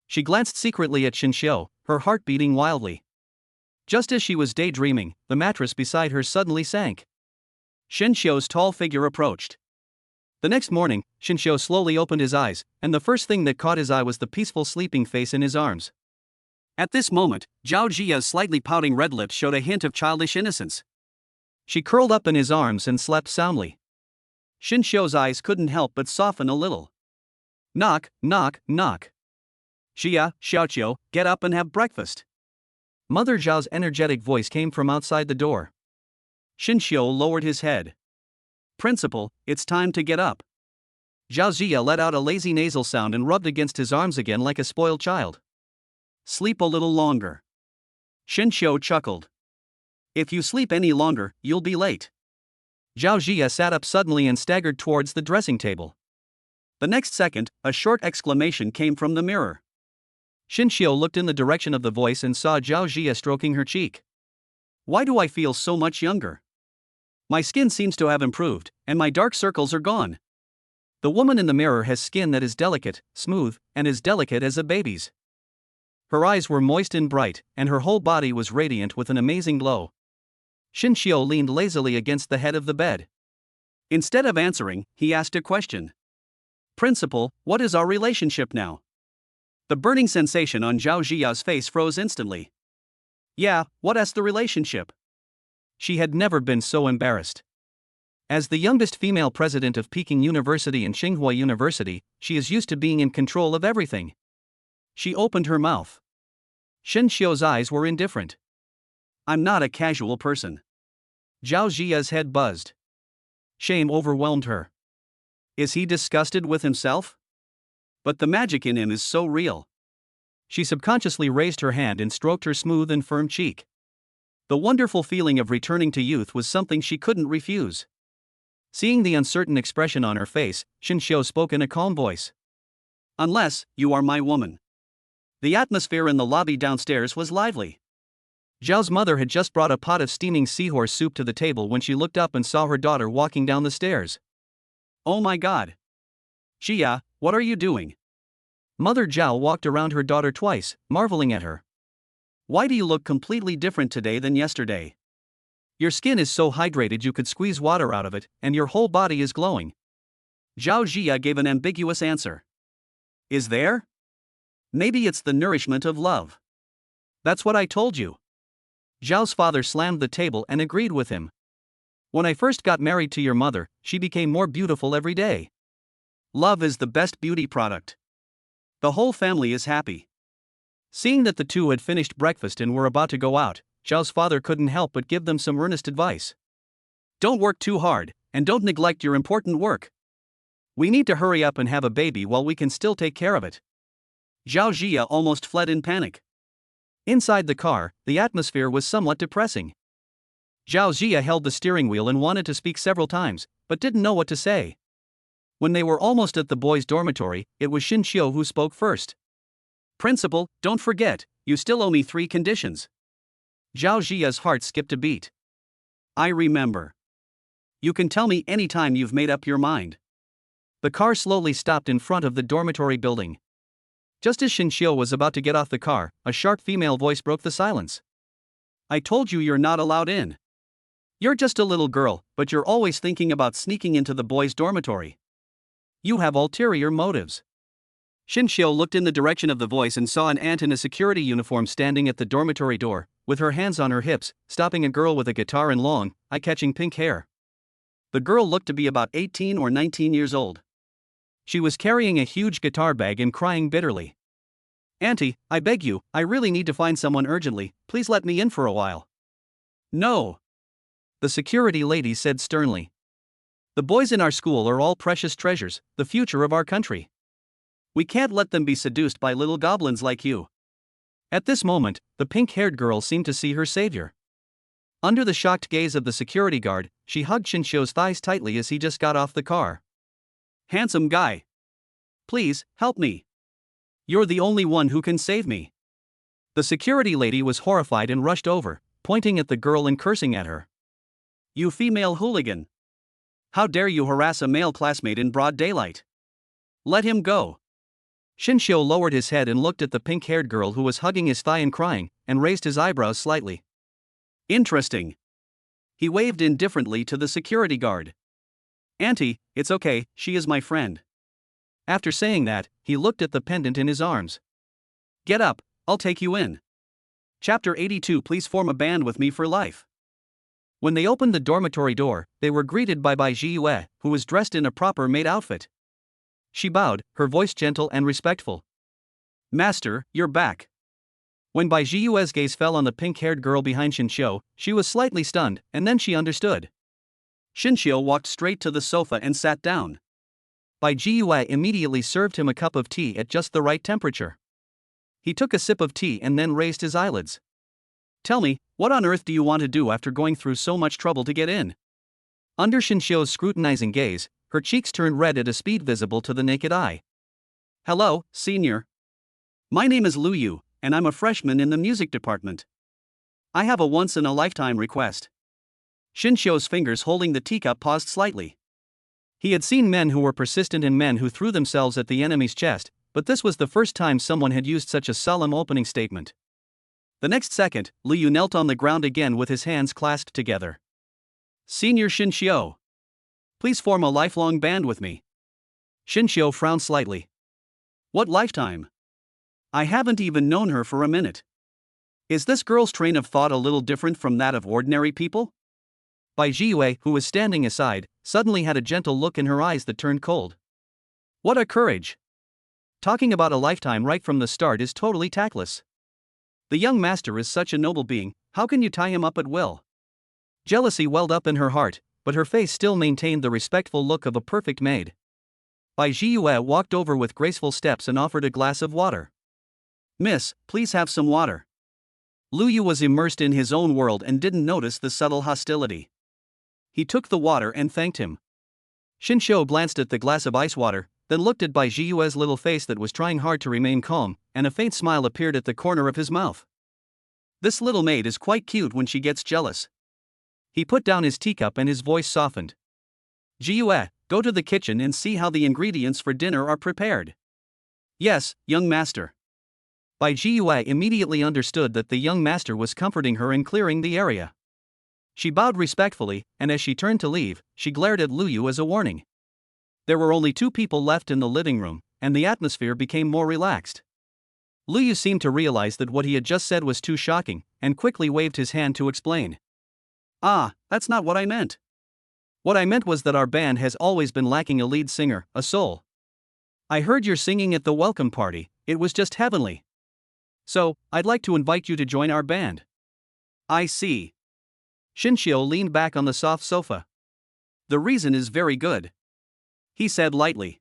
She glanced secretly at Shin Xiu, her heart beating wildly. Just as she was daydreaming, the mattress beside her suddenly sank. Shin Xiu's tall figure approached. The next morning, Shin Xiu slowly opened his eyes, and the first thing that caught his eye was the peaceful sleeping face in his arms. At this moment, Zhao Jia's slightly pouting red lips showed a hint of childish innocence. She curled up in his arms and slept soundly. Shin Xiu's eyes couldn't help but soften a little. Knock, knock, knock. Jia, Xiaoqiu, get up and have breakfast. Mother Zhao's energetic voice came from outside the door. Shin Xiu lowered his head. Principal, it's time to get up. Zhao Jia let out a lazy nasal sound and rubbed against his arms again like a spoiled child. Sleep a little longer. Shin Xiu chuckled. If you sleep any longer, you'll be late. Zhao Jia sat up suddenly and staggered towards the dressing table. The next second, a short exclamation came from the mirror. Shin Xiu looked in the direction of the voice and saw Zhao Jia stroking her cheek. Why do I feel so much younger? My skin seems to have improved, and my dark circles are gone. The woman in the mirror has skin that is delicate, smooth, and as delicate as a baby's. Her eyes were moist and bright, and her whole body was radiant with an amazing glow. Shin Xiu leaned lazily against the head of the bed. Instead of answering, he asked a question. Principal, what is our relationship now? The burning sensation on Zhao Jia's face froze instantly. Yeah, what is the relationship? She had never been so embarrassed. As the youngest female president of Peking University and Tsinghua University, she is used to being in control of everything. She opened her mouth. Shin Xiu's eyes were indifferent. I'm not a casual person. Zhao Jia's head buzzed. Shame overwhelmed her. Is he disgusted with himself? But the magic in him is so real. She subconsciously raised her hand and stroked her smooth and firm cheek. The wonderful feeling of returning to youth was something she couldn't refuse. Seeing the uncertain expression on her face, Shin Xiu spoke in a calm voice. Unless you are my woman. The atmosphere in the lobby downstairs was lively. Zhao's mother had just brought a pot of steaming seahorse soup to the table when she looked up and saw her daughter walking down the stairs. Oh my God! Jia, what are you doing? Mother Zhao walked around her daughter twice, marveling at her. Why do you look completely different today than yesterday? Your skin is so hydrated you could squeeze water out of it, and your whole body is glowing. Zhao Jia gave an ambiguous answer. Is there? Maybe it's the nourishment of love. That's what I told you. Zhao's father slammed the table and agreed with him. When I first got married to your mother, she became more beautiful every day. Love is the best beauty product. The whole family is happy. Seeing that the two had finished breakfast and were about to go out, Zhao's father couldn't help but give them some earnest advice. Don't work too hard, and don't neglect your important work. We need to hurry up and have a baby while we can still take care of it. Zhao Jia almost fled in panic. Inside the car, the atmosphere was somewhat depressing. Zhao Jia held the steering wheel and wanted to speak several times, but didn't know what to say. When they were almost at the boys' dormitory, it was Shin Xiu who spoke first. Principal, don't forget, you still owe me 3 conditions. Zhao Jia's heart skipped a beat. I remember. You can tell me anytime you've made up your mind. The car slowly stopped in front of the dormitory building. Just as Shinshio was about to get off the car, a sharp female voice broke the silence. I told you you're not allowed in. You're just a little girl, but you're always thinking about sneaking into the boys' dormitory. You have ulterior motives. Shinshio looked in the direction of the voice and saw an aunt in a security uniform standing at the dormitory door, with her hands on her hips, stopping a girl with a guitar and long, eye-catching pink hair. The girl looked to be about 18 or 19 years old. She was carrying a huge guitar bag and crying bitterly. Auntie, I beg you, I really need to find someone urgently, please let me in for a while. No. The security lady said sternly. The boys in our school are all precious treasures, the future of our country. We can't let them be seduced by little goblins like you. At this moment, the pink-haired girl seemed to see her savior. Under the shocked gaze of the security guard, she hugged Shinshio's thighs tightly as he just got off the car. Handsome guy. Please, help me. You're the only one who can save me. The security lady was horrified and rushed over, pointing at the girl and cursing at her. You female hooligan. How dare you harass a male classmate in broad daylight? Let him go. Shinshio lowered his head and looked at the pink-haired girl who was hugging his thigh and crying, and raised his eyebrows slightly. Interesting. He waved indifferently to the security guard. Auntie, it's okay, she is my friend. After saying that, he looked at the pendant in his arms. Get up, I'll take you in. Chapter 82. Please form a band with me for life. When they opened the dormitory door, they were greeted by Bai Jiyue, who was dressed in a proper maid outfit. She bowed, her voice gentle and respectful. Master, you're back. When Bai Jiyue's gaze fell on the pink-haired girl behind Shinshio, she was slightly stunned, and then she understood. Shinshio walked straight to the sofa and sat down. Bai Jiyue immediately served him a cup of tea at just the right temperature. He took a sip of tea and then raised his eyelids. Tell me, what on earth do you want to do after going through so much trouble to get in? Under Shinshio's scrutinizing gaze, her cheeks turned red at a speed visible to the naked eye. Hello, senior. My name is Lu Yu, and I'm a freshman in the music department. I have a once-in-a-lifetime request. Shinshio's fingers holding the teacup paused slightly. He had seen men who were persistent and men who threw themselves at the enemy's chest, but this was the first time someone had used such a solemn opening statement. The next second, Lu Yu knelt on the ground again with his hands clasped together. Senior Shinshio. Please form a lifelong band with me. Shinshio frowned slightly. What lifetime? I haven't even known her for a minute. Is this girl's train of thought a little different from that of ordinary people? Bai Jiyue, who was standing aside, suddenly had a gentle look in her eyes that turned cold. What a courage! Talking about a lifetime right from the start is totally tactless. The young master is such a noble being, how can you tie him up at will? Jealousy welled up in her heart, but her face still maintained the respectful look of a perfect maid. Bai Jiyue walked over with graceful steps and offered a glass of water. Miss, please have some water. Lu Yu was immersed in his own world and didn't notice the subtle hostility. He took the water and thanked him. Shinshio glanced at the glass of ice water, then looked at Bai Jiyue's little face that was trying hard to remain calm, and a faint smile appeared at the corner of his mouth. This little maid is quite cute when she gets jealous. He put down his teacup and his voice softened. Jiyue, go to the kitchen and see how the ingredients for dinner are prepared. Yes, young master. Bai Jiyue immediately understood that the young master was comforting her and clearing the area. She bowed respectfully, and as she turned to leave, she glared at Lu Yu as a warning. There were only 2 people left in the living room, and the atmosphere became more relaxed. Lu Yu seemed to realize that what he had just said was too shocking, and quickly waved his hand to explain. Ah, that's not what I meant. What I meant was that our band has always been lacking a lead singer, a soul. I heard your singing at the welcome party, it was just heavenly. So, I'd like to invite you to join our band. I see. Shinshio leaned back on the soft sofa. The reason is very good. He said lightly.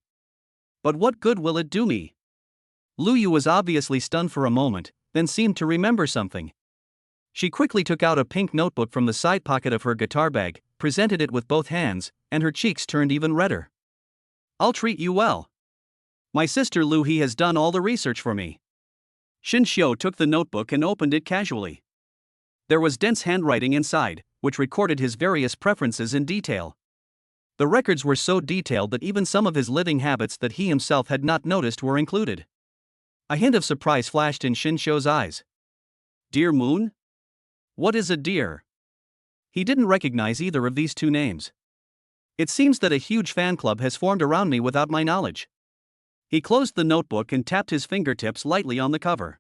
But what good will it do me? Lu Yu was obviously stunned for a moment, then seemed to remember something. She quickly took out a pink notebook from the side pocket of her guitar bag, presented it with both hands, and her cheeks turned even redder. I'll treat you well. My sister Lu He has done all the research for me. Shinshio took the notebook and opened it casually. There was dense handwriting inside, which recorded his various preferences in detail. The records were so detailed that even some of his living habits that he himself had not noticed were included. A hint of surprise flashed in Xinxiu's eyes. Dear Moon? What is a deer? He didn't recognize either of these two names. It seems that a huge fan club has formed around me without my knowledge. He closed the notebook and tapped his fingertips lightly on the cover.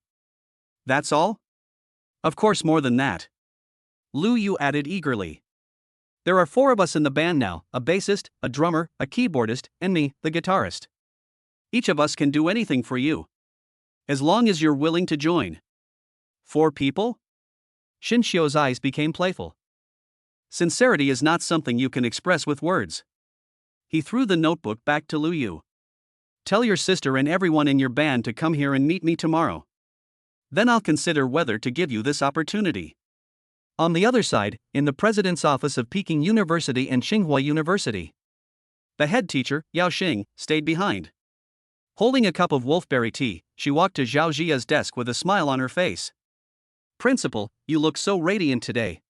That's all? Of course, more than that. Lu Yu added eagerly. There are 4 of us in the band now, a bassist, a drummer, a keyboardist, and me, the guitarist. Each of us can do anything for you. As long as you're willing to join. 4 people? Xinxiu's eyes became playful. Sincerity is not something you can express with words. He threw the notebook back to Lu Yu. Tell your sister and everyone in your band to come here and meet me tomorrow. Then I'll consider whether to give you this opportunity. On the other side, in the president's office of Peking University and Tsinghua University, the head teacher, Yao Xing, stayed behind. Holding a cup of wolfberry tea, she walked to Zhao Jia's desk with a smile on her face. Principal, you look so radiant today.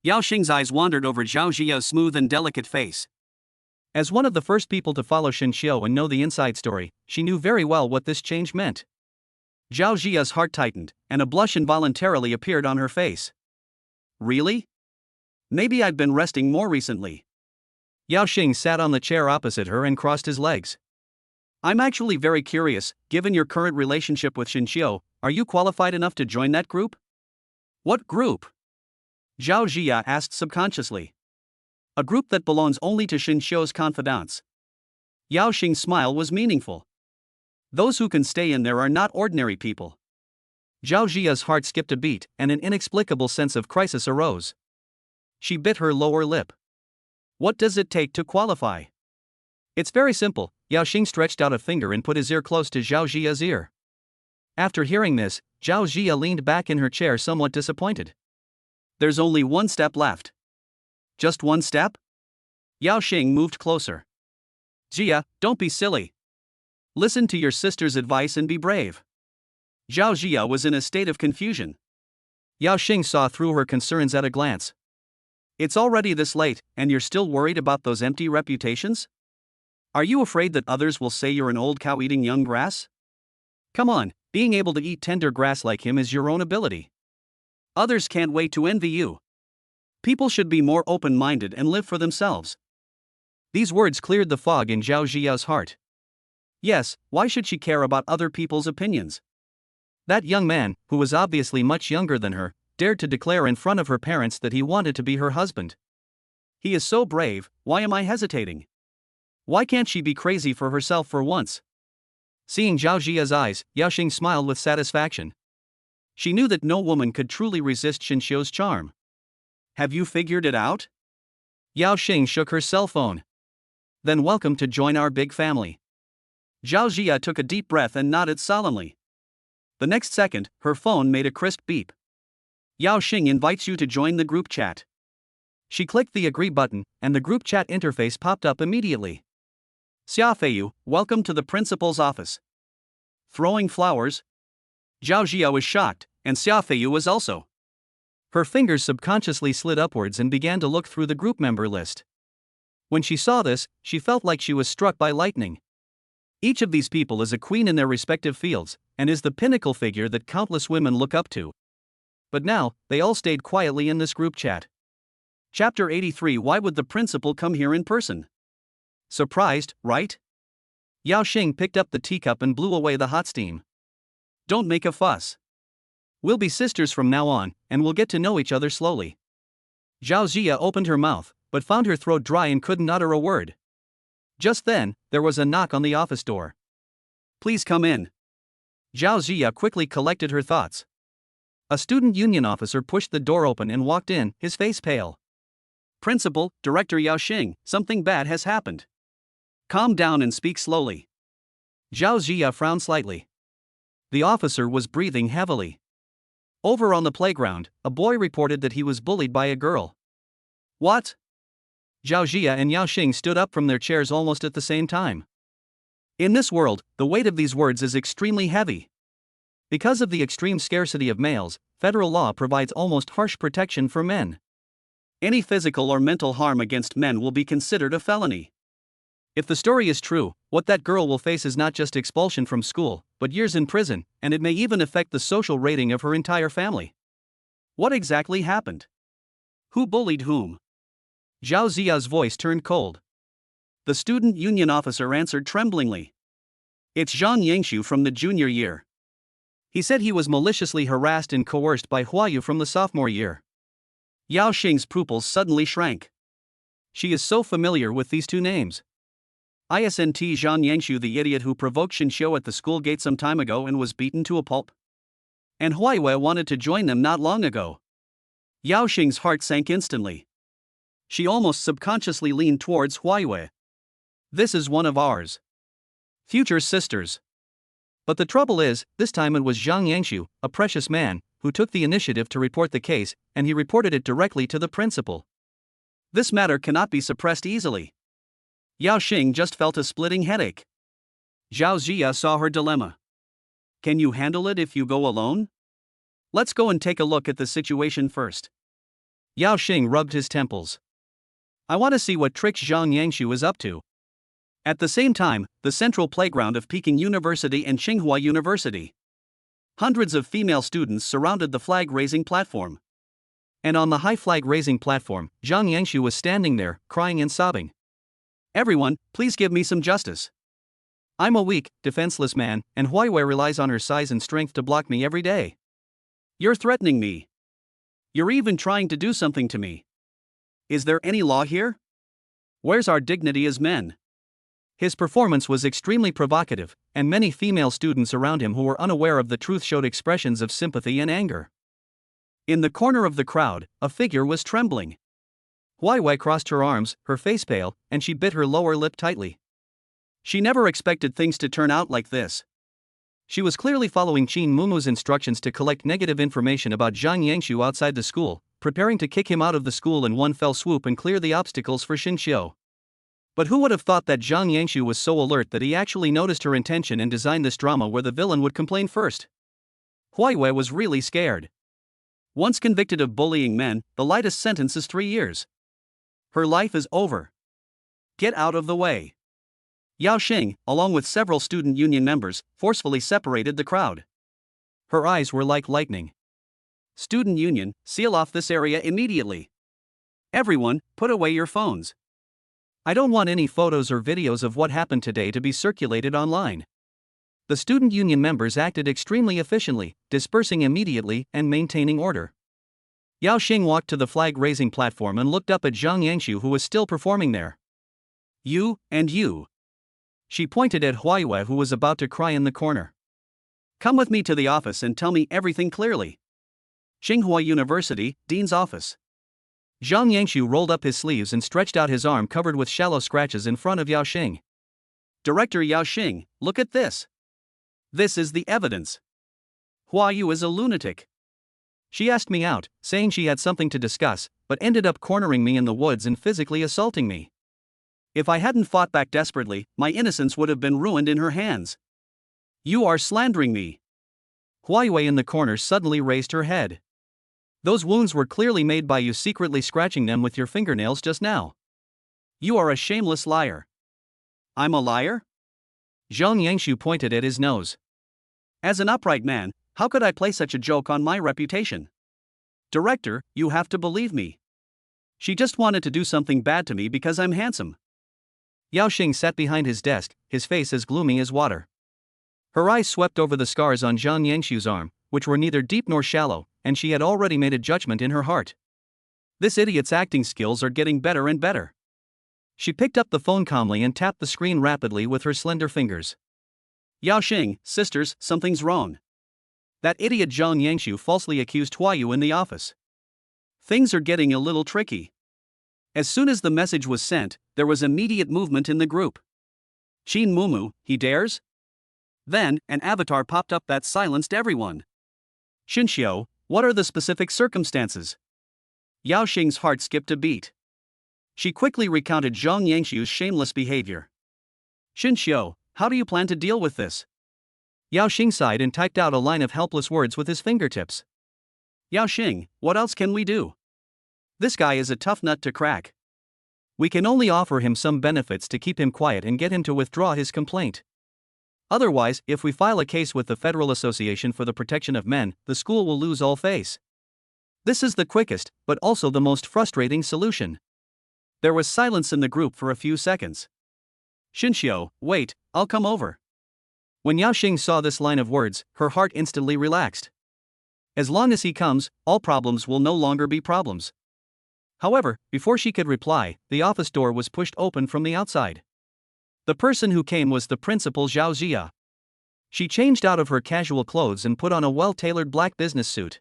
Yao Xing's eyes wandered over Zhao Jia's smooth and delicate face. As one of the first people to follow Xinxiu and know the inside story, she knew very well what this change meant. Zhao Jia's heart tightened, and a blush involuntarily appeared on her face. Really? Maybe I've been resting more recently. Yao Xing sat on the chair opposite her and crossed his legs. I'm actually very curious, given your current relationship with Xinxiu, are you qualified enough to join that group? What group? Zhao Jia asked subconsciously. A group that belongs only to Xinxiu's confidants. Yao Xing's smile was meaningful. Those who can stay in there are not ordinary people. Zhao Jia's heart skipped a beat, and an inexplicable sense of crisis arose. She bit her lower lip. What does it take to qualify? It's very simple. Yao Xing stretched out a finger and put his ear close to Zhao Jia's ear. After hearing this, Zhao Jia leaned back in her chair somewhat disappointed. There's only one step left. Just one step? Yao Xing moved closer. Jia, don't be silly. Listen to your sister's advice and be brave. Zhao Jia was in a state of confusion. Yao Xing saw through her concerns at a glance. It's already this late, and you're still worried about those empty reputations? Are you afraid that others will say you're an old cow eating young grass? Come on, being able to eat tender grass like him is your own ability. Others can't wait to envy you. People should be more open-minded and live for themselves. These words cleared the fog in Zhao Jia's heart. Yes, why should she care about other people's opinions? That young man, who was obviously much younger than her, dared to declare in front of her parents that he wanted to be her husband. He is so brave, why am I hesitating? Why can't she be crazy for herself for once? Seeing Zhao Jia's eyes, Yao Xing smiled with satisfaction. She knew that no woman could truly resist Xinxiu's charm. Have you figured it out? Yao Xing shook her cell phone. Then welcome to join our big family. Zhao Jia took a deep breath and nodded solemnly. The next second, her phone made a crisp beep. Yao Xing invites you to join the group chat. She clicked the agree button, and the group chat interface popped up immediately. Xiafeiyu, welcome to the principal's office. Throwing flowers? Zhao Jia was shocked, and Xiafeiyu was also. Her fingers subconsciously slid upwards and began to look through the group member list. When she saw this, she felt like she was struck by lightning. Each of these people is a queen in their respective fields, and is the pinnacle figure that countless women look up to. But now, they all stayed quietly in this group chat. Chapter 83. Why would the principal come here in person? Surprised, right? Yao Xing picked up the teacup and blew away the hot steam. Don't make a fuss. We'll be sisters from now on, and we'll get to know each other slowly. Zhao Jia opened her mouth, but found her throat dry and couldn't utter a word. Just then, there was a knock on the office door. Please come in. Zhao Jia quickly collected her thoughts. A student union officer pushed the door open and walked in, his face pale. Principal, Director Yao Xing, something bad has happened. Calm down and speak slowly. Zhao Jia frowned slightly. The officer was breathing heavily. Over on the playground, a boy reported that he was bullied by a girl. What? Zhao Jia and Yao Xing stood up from their chairs almost at the same time. In this world, the weight of these words is extremely heavy. Because of the extreme scarcity of males, federal law provides almost harsh protection for men. Any physical or mental harm against men will be considered a felony. If the story is true, what that girl will face is not just expulsion from school, but years in prison, and it may even affect the social rating of her entire family. What exactly happened? Who bullied whom? Zhao Ziya's voice turned cold. The student union officer answered tremblingly. It's Zhang Yangshu from the junior year. He said he was maliciously harassed and coerced by Huayu from the sophomore year. Yao Xing's pupils suddenly shrank. She is so familiar with these two names. Isn't Zhang Yangshu the idiot who provoked Xinxiu at the school gate some time ago and was beaten to a pulp? And Huayu wanted to join them not long ago. Yao Xing's heart sank instantly. She almost subconsciously leaned towards Huayu. This is one of ours future sisters. But the trouble is, this time it was Zhang Yangshu, a precious man, who took the initiative to report the case, and he reported it directly to the principal. This matter cannot be suppressed easily. Yao Xing just felt a splitting headache. Zhao Ziya saw her dilemma. Can you handle it if you go alone? Let's go and take a look at the situation first. Yao Xing rubbed his temples. I want to see what tricks Zhang Yangshu is up to. At the same time, the central playground of Peking University and Tsinghua University. Hundreds of female students surrounded the flag-raising platform. And on the high flag-raising platform, Zhang Yangshu was standing there, crying and sobbing. Everyone, please give me some justice. I'm a weak, defenseless man, and Huayu relies on her size and strength to block me every day. You're threatening me. You're even trying to do something to me. Is there any law here? Where's our dignity as men? His performance was extremely provocative, and many female students around him who were unaware of the truth showed expressions of sympathy and anger. In the corner of the crowd, a figure was trembling. Huayu crossed her arms, her face pale, and she bit her lower lip tightly. She never expected things to turn out like this. She was clearly following Qin Mumu's instructions to collect negative information about Zhang Yangshu outside the school, preparing to kick him out of the school in one fell swoop and clear the obstacles for Xinxiu. But who would have thought that Zhang Yangshu was so alert that he actually noticed her intention and designed this drama where the villain would complain first? Huayu was really scared. Once convicted of bullying men, the lightest sentence is 3 years. Her life is over. Get out of the way. Yao Xing, along with several student union members, forcefully separated the crowd. Her eyes were like lightning. Student union, seal off this area immediately. Everyone, put away your phones. I don't want any photos or videos of what happened today to be circulated online. The student union members acted extremely efficiently, dispersing immediately and maintaining order. Yao Xing walked to the flag-raising platform and looked up at Zhang Yangshu, who was still performing there. You, and you. She pointed at Huayu, who was about to cry in the corner. Come with me to the office and tell me everything clearly. Tsinghua University, Dean's office. Zhang Yangshu rolled up his sleeves and stretched out his arm covered with shallow scratches in front of Yao Xing. Director Yao Xing, look at this. This is the evidence. Huayu is a lunatic. She asked me out, saying she had something to discuss, but ended up cornering me in the woods and physically assaulting me. If I hadn't fought back desperately, my innocence would have been ruined in her hands. You are slandering me. Huayu in the corner suddenly raised her head. Those wounds were clearly made by you secretly scratching them with your fingernails just now. You are a shameless liar. I'm a liar? Zhang Yangshu pointed at his nose. As an upright man, how could I play such a joke on my reputation? Director, you have to believe me. She just wanted to do something bad to me because I'm handsome. Yao Xing sat behind his desk, his face as gloomy as water. Her eyes swept over the scars on Zhang Yangshu's arm, which were neither deep nor shallow, and she had already made a judgment in her heart. This idiot's acting skills are getting better and better. She picked up the phone calmly and tapped the screen rapidly with her slender fingers. Yao Xing, sisters, something's wrong. That idiot Zhang Yangshu falsely accused Huayu in the office. Things are getting a little tricky. As soon as the message was sent, there was immediate movement in the group. Qin Mumu, he dares? Then, an avatar popped up that silenced everyone. Xinxiu, what are the specific circumstances? Yao Xing's heart skipped a beat. She quickly recounted Zhang Yangshu's shameless behavior. Xinxiu, how do you plan to deal with this? Yao Xing sighed and typed out a line of helpless words with his fingertips. Yao Xing, what else can we do? This guy is a tough nut to crack. We can only offer him some benefits to keep him quiet and get him to withdraw his complaint. Otherwise, if we file a case with the Federal Association for the Protection of Men, the school will lose all face. This is the quickest, but also the most frustrating solution. There was silence in the group for a few seconds. Shinshio, wait, I'll come over. When Yao Xing saw this line of words, her heart instantly relaxed. As long as he comes, all problems will no longer be problems. However, before she could reply, the office door was pushed open from the outside. The person who came was the principal Zhao Jia. She changed out of her casual clothes and put on a well-tailored black business suit.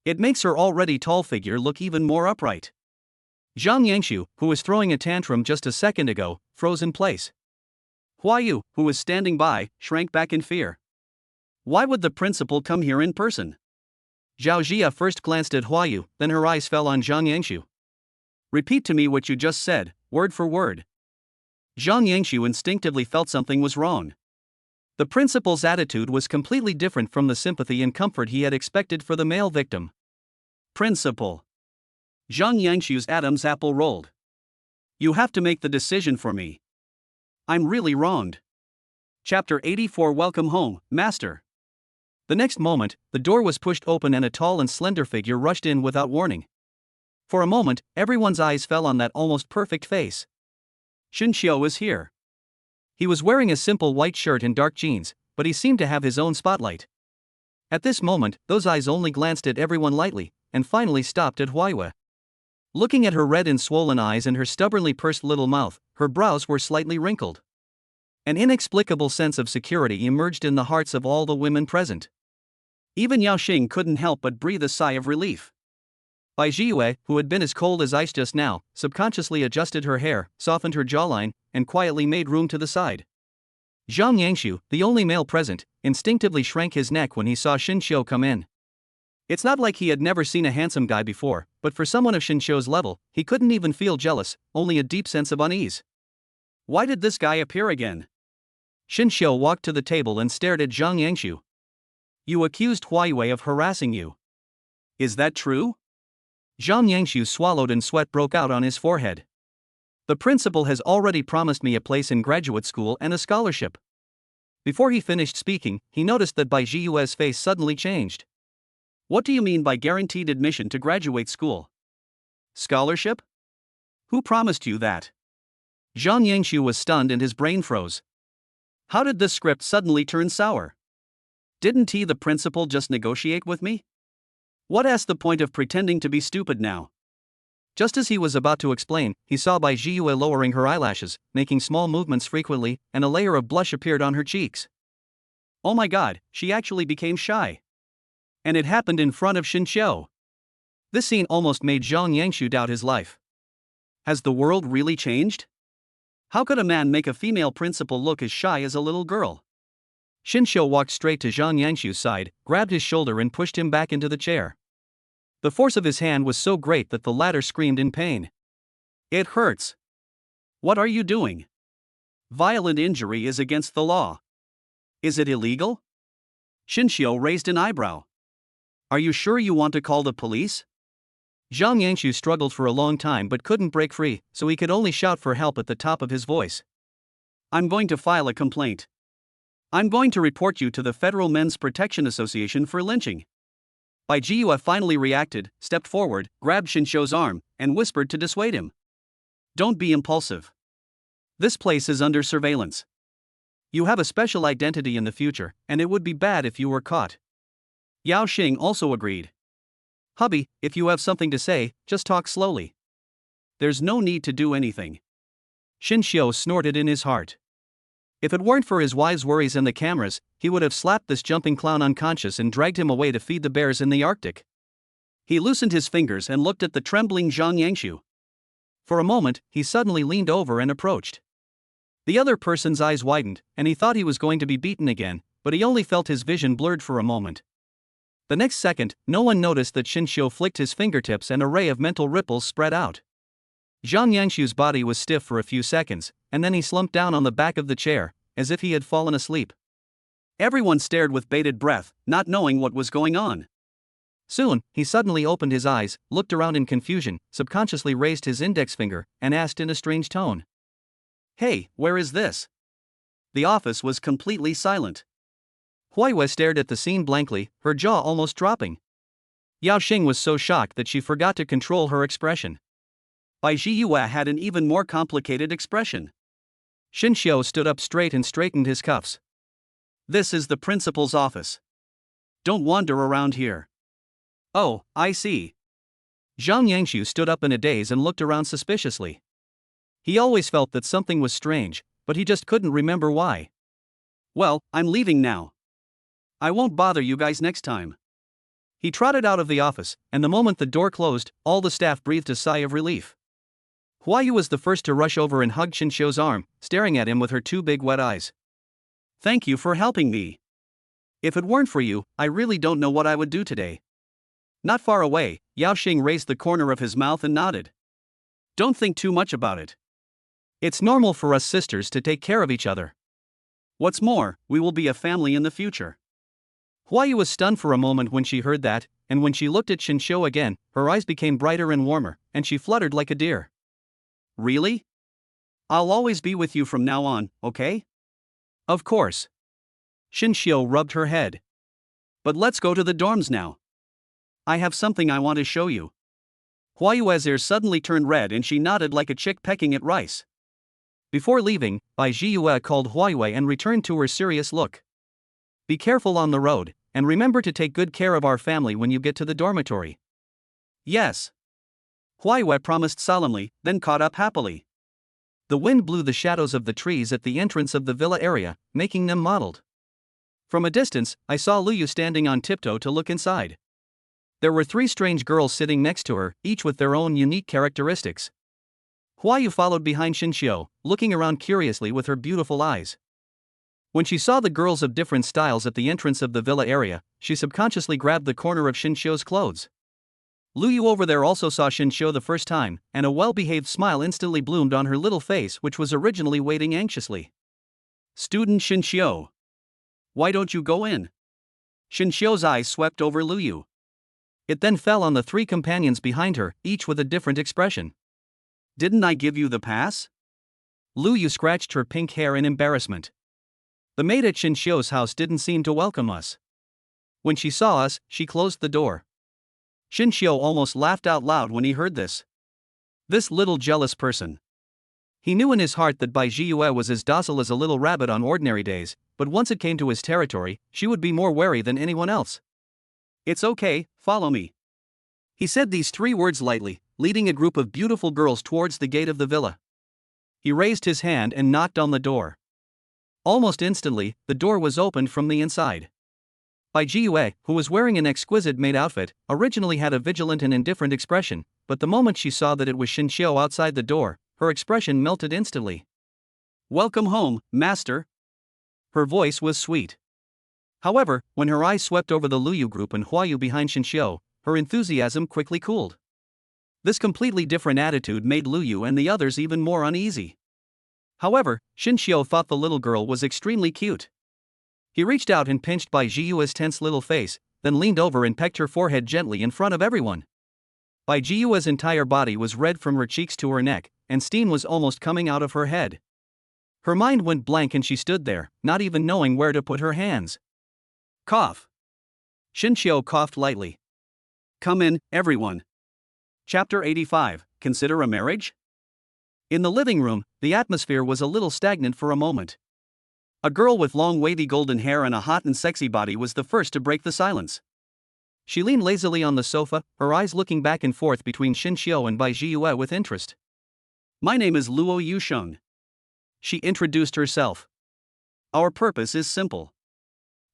It makes her already tall figure look even more upright. Zhang Yangshu, who was throwing a tantrum just a second ago, froze in place. Huayu, who was standing by, shrank back in fear. Why would the principal come here in person? Zhao Jia first glanced at Huayu, then her eyes fell on Zhang Yangshu. Repeat to me what you just said, word for word. Zhang Yangshu instinctively felt something was wrong. The principal's attitude was completely different from the sympathy and comfort he had expected for the male victim. Principal. Zhang Yangshu's Adam's apple rolled. You have to make the decision for me. I'm really wronged. Chapter 84. Welcome home, Master. The next moment, the door was pushed open and a tall and slender figure rushed in without warning. For a moment, everyone's eyes fell on that almost perfect face. Shinshio was here. He was wearing a simple white shirt and dark jeans, but he seemed to have his own spotlight. At this moment, those eyes only glanced at everyone lightly, and finally stopped at Huayu. Looking at her red and swollen eyes and her stubbornly pursed little mouth, her brows were slightly wrinkled. An inexplicable sense of security emerged in the hearts of all the women present. Even Yao Xing couldn't help but breathe a sigh of relief. Bai Jiyue, who had been as cold as ice just now, subconsciously adjusted her hair, softened her jawline, and quietly made room to the side. Zhang Yangshu, the only male present, instinctively shrank his neck when he saw Shinshio come in. It's not like he had never seen a handsome guy before, but for someone of Shinshio's level, he couldn't even feel jealous, only a deep sense of unease. Why did this guy appear again? Shinshio walked to the table and stared at Zhang Yangshu. You accused Huayu of harassing you. Is that true? Zhang Yangshu swallowed and sweat broke out on his forehead. The principal has already promised me a place in graduate school and a scholarship. Before he finished speaking, he noticed that Bai Jiyue's face suddenly changed. What do you mean by guaranteed admission to graduate school? Scholarship? Who promised you that? Zhang Yangshu was stunned and his brain froze. How did this script suddenly turn sour? Didn't he, the principal, just negotiate with me? What's the point of pretending to be stupid now? Just as he was about to explain, he saw Bai Jiyue lowering her eyelashes, making small movements frequently, and a layer of blush appeared on her cheeks. Oh my god, she actually became shy. And it happened in front of Shinshio. This scene almost made Zhang Yangshu doubt his life. Has the world really changed? How could a man make a female principal look as shy as a little girl? Shinshio walked straight to Zhang Yangshu's side, grabbed his shoulder and pushed him back into the chair. The force of his hand was so great that the latter screamed in pain. It hurts. What are you doing? Violent injury is against the law. Is it illegal? Shinshio raised an eyebrow. Are you sure you want to call the police? Zhang Yangshu struggled for a long time but couldn't break free, so he could only shout for help at the top of his voice. I'm going to file a complaint. I'm going to report you to the Federal Men's Protection Association for lynching. Bai Jiyue finally reacted, stepped forward, grabbed Shinshio's arm, and whispered to dissuade him. Don't be impulsive. This place is under surveillance. You have a special identity in the future, and it would be bad if you were caught. Yao Xing also agreed. Hubby, if you have something to say, just talk slowly. There's no need to do anything. Shinshio snorted in his heart. If it weren't for his wife's worries and the cameras, he would have slapped this jumping clown unconscious and dragged him away to feed the bears in the Arctic. He loosened his fingers and looked at the trembling Zhang Yangshu. For a moment, he suddenly leaned over and approached. The other person's eyes widened, and he thought he was going to be beaten again, but he only felt his vision blurred for a moment. The next second, no one noticed that Shinshio flicked his fingertips and an array of mental ripples spread out. Zhang Yangshu's body was stiff for a few seconds, and then he slumped down on the back of the chair, as if he had fallen asleep. Everyone stared with bated breath, not knowing what was going on. Soon, he suddenly opened his eyes, looked around in confusion, subconsciously raised his index finger, and asked in a strange tone. Hey, where is this? The office was completely silent. Huiyue stared at the scene blankly, her jaw almost dropping. Yao Xing was so shocked that she forgot to control her expression. Bai Zhiyue had an even more complicated expression. Xin Xiu stood up straight and straightened his cuffs. This is the principal's office. Don't wander around here. Oh, I see. Zhang Yangshu stood up in a daze and looked around suspiciously. He always felt that something was strange, but he just couldn't remember why. Well, I'm leaving now. I won't bother you guys next time. He trotted out of the office, and the moment the door closed, all the staff breathed a sigh of relief. Huayu was the first to rush over and hug Xin Xiu's arm, staring at him with her two big wet eyes. Thank you for helping me. If it weren't for you, I really don't know what I would do today. Not far away, Yao Xing raised the corner of his mouth and nodded. Don't think too much about it. It's normal for us sisters to take care of each other. What's more, we will be a family in the future. Huayu was stunned for a moment when she heard that, and when she looked at Xin Xiu again, her eyes became brighter and warmer, and she fluttered like a deer. Really? I'll always be with you from now on, okay? Of course. Xin Xiu rubbed her head. But let's go to the dorms now. I have something I want to show you. Huayue's ears suddenly turned red and she nodded like a chick pecking at rice. Before leaving, Bai Zhiyue called Huayue and returned to her serious look. Be careful on the road, and remember to take good care of our family when you get to the dormitory. Yes. Huayue promised solemnly, then caught up happily. The wind blew the shadows of the trees at the entrance of the villa area, making them mottled. From a distance, I saw Luyu standing on tiptoe to look inside. There were 3 strange girls sitting next to her, each with their own unique characteristics. Huayu followed behind Xin Xiu, looking around curiously with her beautiful eyes. When she saw the girls of different styles at the entrance of the villa area, she subconsciously grabbed the corner of Xin Xiu's clothes. Luyu over there also saw Xin Xiu the first time, and a well-behaved smile instantly bloomed on her little face, which was originally waiting anxiously. Student Xin Xiu. Why don't you go in? Xin Xiu's eyes swept over Luyu. It then fell on the 3 companions behind her, each with a different expression. Didn't I give you the pass? Luyu scratched her pink hair in embarrassment. The maid at Xin Xiu's house didn't seem to welcome us. When she saw us, she closed the door. Xin Xiu almost laughed out loud when he heard this. This little jealous person. He knew in his heart that Bai Zhiyue was as docile as a little rabbit on ordinary days, but once it came to his territory, she would be more wary than anyone else. It's okay, follow me. He said these 3 words lightly, leading a group of beautiful girls towards the gate of the villa. He raised his hand and knocked on the door. Almost instantly, the door was opened from the inside. Bai Zhiyue, who was wearing an exquisite maid outfit, originally had a vigilant and indifferent expression, but the moment she saw that it was Xin Xiu outside the door, her expression melted instantly. Welcome home, master. Her voice was sweet. However, when her eyes swept over the Luyu group and Huayu behind Xin Xiu, her enthusiasm quickly cooled. This completely different attitude made Luyu and the others even more uneasy. However, Xin Xiu thought the little girl was extremely cute. He reached out and pinched Bai Zhiyue's tense little face, then leaned over and pecked her forehead gently in front of everyone. Bai Zhiyue's entire body was red from her cheeks to her neck, and steam was almost coming out of her head. Her mind went blank and she stood there, not even knowing where to put her hands. Cough. Xin Xiu coughed lightly. Come in, everyone. Chapter 85, Consider a Marriage? In the living room, the atmosphere was a little stagnant for a moment. A girl with long wavy golden hair and a hot and sexy body was the first to break the silence. She leaned lazily on the sofa, her eyes looking back and forth between Xin Xiu and Bai Zhiyue with interest. My name is Luo Yusheng. She introduced herself. Our purpose is simple.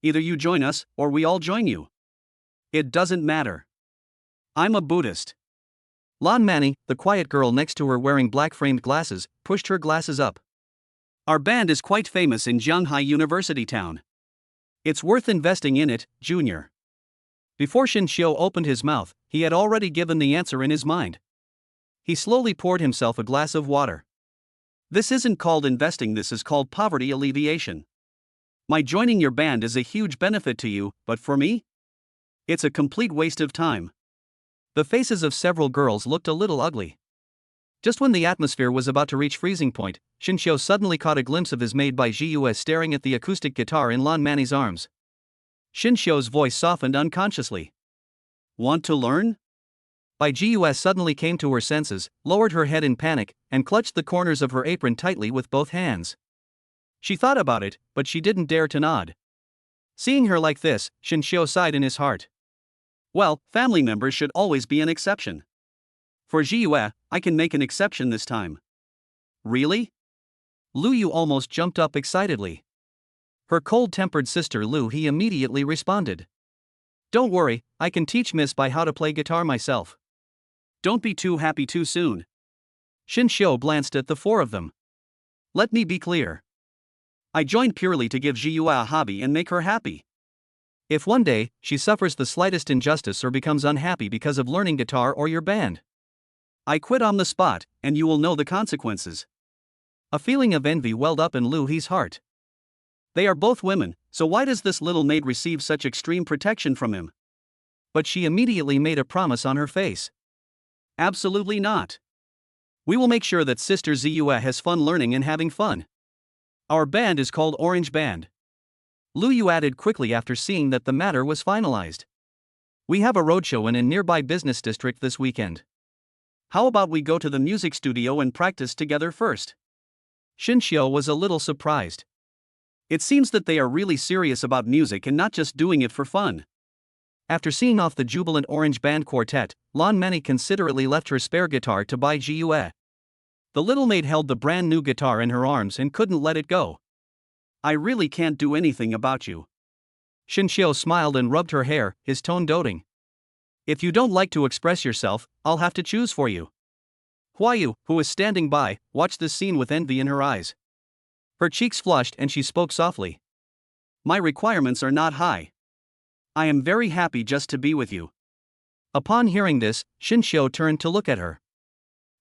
Either you join us, or we all join you. It doesn't matter. I'm a Buddhist. Lan Mani, the quiet girl next to her wearing black-framed glasses, pushed her glasses up. Our band is quite famous in Jianghai University town. It's worth investing in it, Junior. Before Xin Xiu opened his mouth, he had already given the answer in his mind. He slowly poured himself a glass of water. This isn't called investing, this is called poverty alleviation. My joining your band is a huge benefit to you, but for me? It's a complete waste of time. The faces of several girls looked a little ugly. Just when the atmosphere was about to reach freezing point, Shinshio suddenly caught a glimpse of his maid Bai Jiyue staring at the acoustic guitar in Lan Mani's arms. Shinshio's voice softened unconsciously. Want to learn? Bai Jiyue suddenly came to her senses, lowered her head in panic, and clutched the corners of her apron tightly with both hands. She thought about it, but she didn't dare to nod. Seeing her like this, Shinshio sighed in his heart. Well, family members should always be an exception. For Jiyue, I can make an exception this time. Really? Lu Yu almost jumped up excitedly. Her cold-tempered sister Lu He immediately responded. Don't worry, I can teach Miss Bai how to play guitar myself. Don't be too happy too soon. Shinshio glanced at the four of them. Let me be clear. I joined purely to give Jiyue a hobby and make her happy. If one day, she suffers the slightest injustice or becomes unhappy because of learning guitar or your band, I quit on the spot, and you will know the consequences. A feeling of envy welled up in Lu He's heart. They are both women, so why does this little maid receive such extreme protection from him? But she immediately made a promise on her face. Absolutely not. We will make sure that Sister Ziyue has fun learning and having fun. Our band is called Orange Band. Lu Yu added quickly after seeing that the matter was finalized. We have a roadshow in a nearby business district this weekend. How about we go to the music studio and practice together first? Shinshio was a little surprised. It seems that they are really serious about music and not just doing it for fun. After seeing off the jubilant Orange Band Quartet, Lan Mani considerately left her spare guitar to Bai Jiyue. The little maid held the brand new guitar in her arms and couldn't let it go. I really can't do anything about you. Shinshio smiled and rubbed her hair, his tone doting. If you don't like to express yourself, I'll have to choose for you. Huayu, who was standing by, watched this scene with envy in her eyes. Her cheeks flushed and she spoke softly. My requirements are not high. I am very happy just to be with you. Upon hearing this, Shinshio turned to look at her.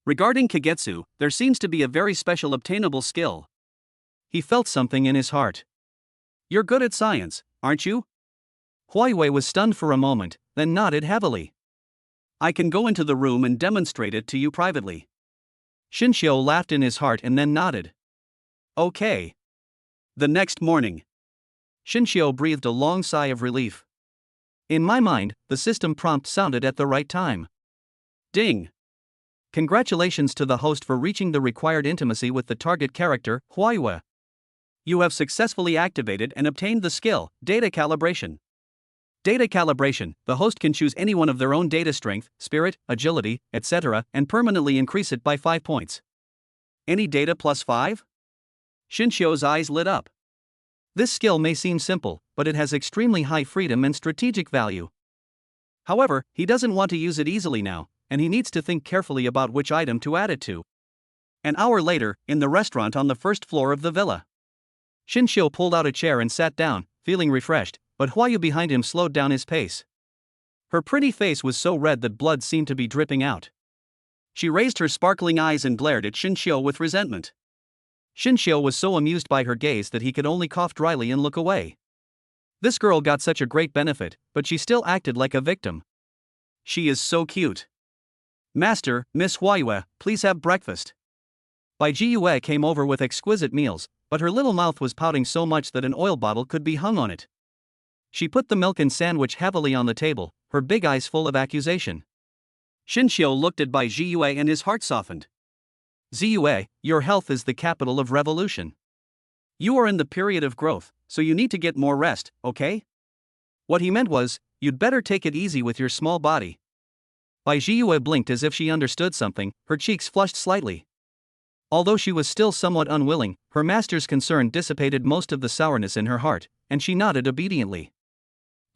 Regarding Kagetsu, there seems to be a very special obtainable skill. He felt something in his heart. You're good at science, aren't you? Huaiwei was stunned for a moment, then nodded heavily. I can go into the room and demonstrate it to you privately. Shinshio laughed in his heart and then nodded. Okay. The next morning. Shinshio breathed a long sigh of relief. In my mind, the system prompt sounded at the right time. Ding. Congratulations to the host for reaching the required intimacy with the target character, Huaiwei. You have successfully activated and obtained the skill, Data Calibration. Data calibration, the host can choose any one of their own data strength, spirit, agility, etc., and permanently increase it by 5 points. Any data plus 5? Shinshio's eyes lit up. This skill may seem simple, but it has extremely high freedom and strategic value. However, he doesn't want to use it easily now, and he needs to think carefully about which item to add it to. An hour later, in the restaurant on the first floor of the villa. Shinshio pulled out a chair and sat down, feeling refreshed, but Huayu behind him slowed down his pace. Her pretty face was so red that blood seemed to be dripping out. She raised her sparkling eyes and glared at Shinshio with resentment. Shinshio was so amused by her gaze that he could only cough dryly and look away. This girl got such a great benefit, but she still acted like a victim. She is so cute. Master, Miss Huayu, please have breakfast. Bai Jiyue came over with exquisite meals, but her little mouth was pouting so much that an oil bottle could be hung on it. She put the milk and sandwich heavily on the table, her big eyes full of accusation. Shinshio looked at Bai Jiyue and his heart softened. Ziyue, your health is the capital of revolution. You are in the period of growth, so you need to get more rest, okay? What he meant was, you'd better take it easy with your small body. Bai Jiyue blinked as if she understood something, her cheeks flushed slightly. Although she was still somewhat unwilling, her master's concern dissipated most of the sourness in her heart, and she nodded obediently.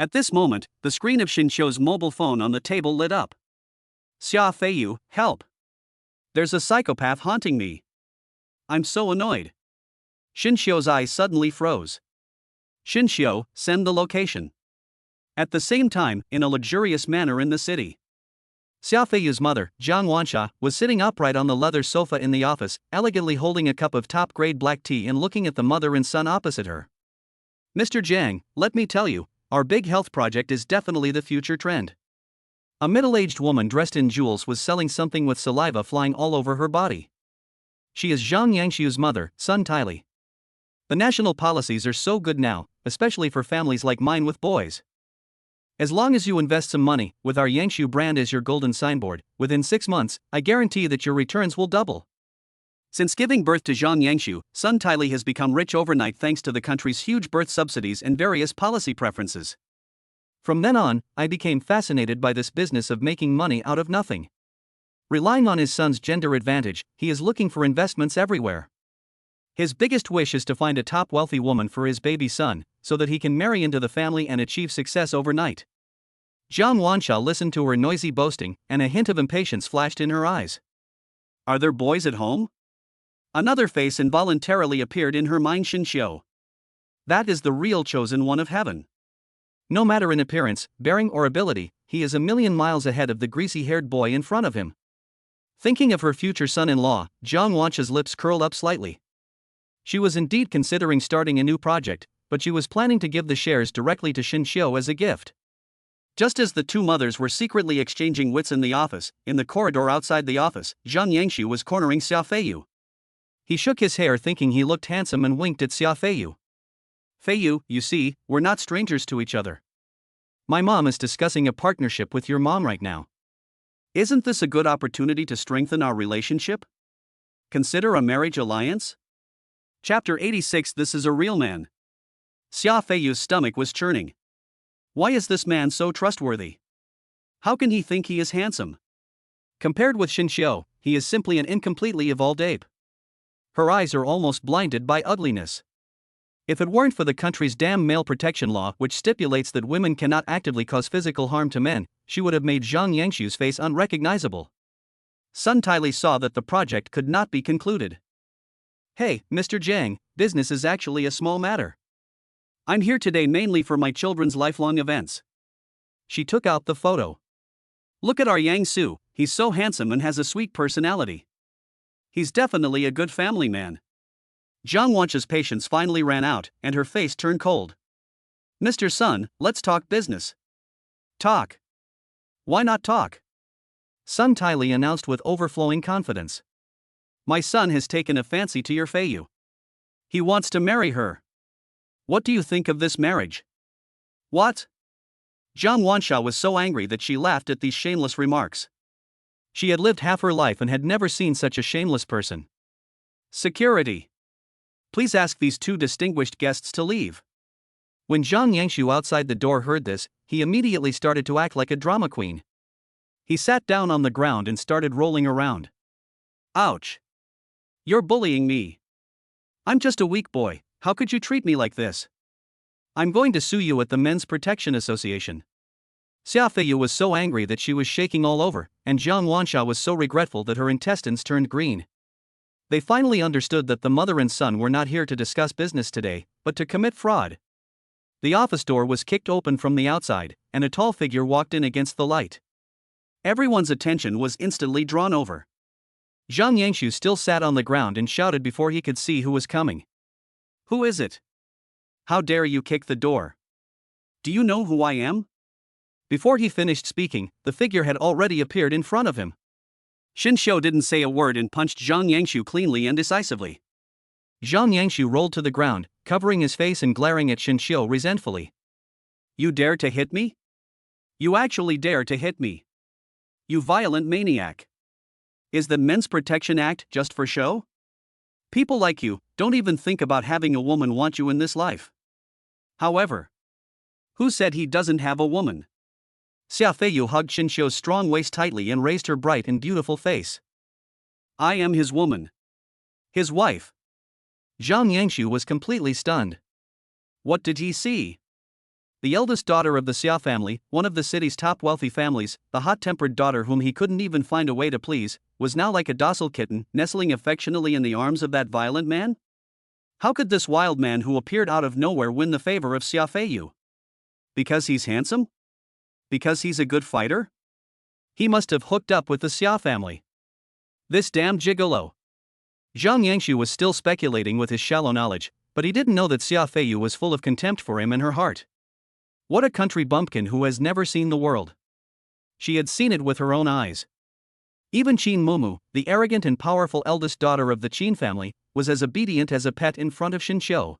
At this moment, the screen of Shinshio's mobile phone on the table lit up. Xia Feiyu, help! There's a psychopath haunting me. I'm so annoyed. Shinshio's eyes suddenly froze. Shinshio, send the location. At the same time, in a luxurious manner in the city. Xia Feiyu's mother, Jiang Wansha, was sitting upright on the leather sofa in the office, elegantly holding a cup of top-grade black tea and looking at the mother and son opposite her. Mr. Jiang, let me tell you, our big health project is definitely the future trend. A middle-aged woman dressed in jewels was selling something with saliva flying all over her body. She is Zhang Yangshu's mother, Sun Tyli. The national policies are so good now, especially for families like mine with boys. As long as you invest some money, with our Yangshu brand as your golden signboard, within 6 months, I guarantee that your returns will double. Since giving birth to Zhang Yangshu, Sun Tyli has become rich overnight thanks to the country's huge birth subsidies and various policy preferences. From then on, I became fascinated by this business of making money out of nothing. Relying on his son's gender advantage, he is looking for investments everywhere. His biggest wish is to find a top wealthy woman for his baby son, so that he can marry into the family and achieve success overnight. Jiang Wansha listened to her noisy boasting, and a hint of impatience flashed in her eyes. Are there boys at home? Another face involuntarily appeared in her mind. Shinxiu. That is the real chosen one of heaven. No matter in appearance, bearing or ability, he is a million miles ahead of the greasy-haired boy in front of him. Thinking of her future son-in-law, Jiang Wansha's lips curled up slightly. She was indeed considering starting a new project, but she was planning to give the shares directly to Shinxiu as a gift. Just as the two mothers were secretly exchanging wits in the office, in the corridor outside the office, Zhang Yangshu was cornering Xia Feiyu. He shook his hair thinking he looked handsome and winked at Xia Feiyu. Feiyu, you see, we're not strangers to each other. My mom is discussing a partnership with your mom right now. Isn't this a good opportunity to strengthen our relationship? Consider a marriage alliance? Chapter 86. This is a real man. Xia Feiyu's stomach was churning. Why is this man so trustworthy? How can he think he is handsome? Compared with Shinxiu, he is simply an incompletely evolved ape. Her eyes are almost blinded by ugliness. If it weren't for the country's damn male protection law, which stipulates that women cannot actively cause physical harm to men, she would have made Zhang Yangshu's face unrecognizable. Sun Tyli saw that the project could not be concluded. Hey, Mr. Zhang, business is actually a small matter. I'm here today mainly for my children's lifelong events. She took out the photo. Look at our Yang Su, he's so handsome and has a sweet personality. He's definitely a good family man. Jiang Wansha's patience finally ran out, and her face turned cold. Mr. Sun, let's talk business. Talk. Why not talk? Sun Tyli announced with overflowing confidence. My son has taken a fancy to your Feiyu. He wants to marry her. What do you think of this marriage? What? Jiang Wansha was so angry that she laughed at these shameless remarks. She had lived half her life and had never seen such a shameless person. Security. Please ask these two distinguished guests to leave. When Zhang Yangshu outside the door heard this, he immediately started to act like a drama queen. He sat down on the ground and started rolling around. Ouch. You're bullying me. I'm just a weak boy, how could you treat me like this? I'm going to sue you at the Men's Protection Association. Xia Feiyu was so angry that she was shaking all over, and Jiang Wansha was so regretful that her intestines turned green. They finally understood that the mother and son were not here to discuss business today, but to commit fraud. The office door was kicked open from the outside, and a tall figure walked in against the light. Everyone's attention was instantly drawn over. Zhang Yangshu still sat on the ground and shouted before he could see who was coming. Who is it? How dare you kick the door? Do you know who I am? Before he finished speaking, the figure had already appeared in front of him. Shinxiu didn't say a word and punched Zhang Yangshu cleanly and decisively. Zhang Yangshu rolled to the ground, covering his face and glaring at Shinxiu resentfully. You dare to hit me? You actually dare to hit me? You violent maniac. Is the Men's Protection Act just for show? People like you don't even think about having a woman want you in this life. However, who said he doesn't have a woman? Xia Feiyu hugged Shinxiu's strong waist tightly and raised her bright and beautiful face. I am his woman. His wife. Zhang Yangshu was completely stunned. What did he see? The eldest daughter of the Xia family, one of the city's top wealthy families, the hot-tempered daughter whom he couldn't even find a way to please, was now like a docile kitten, nestling affectionately in the arms of that violent man? How could this wild man who appeared out of nowhere win the favor of Xia Feiyu? Because he's handsome? Because he's a good fighter? He must have hooked up with the Xia family. This damn gigolo. Zhang Yangshu was still speculating with his shallow knowledge, but he didn't know that Xia Feiyu was full of contempt for him in her heart. What a country bumpkin who has never seen the world. She had seen it with her own eyes. Even Qin Mumu, the arrogant and powerful eldest daughter of the Qin family, was as obedient as a pet in front of Xinqiu.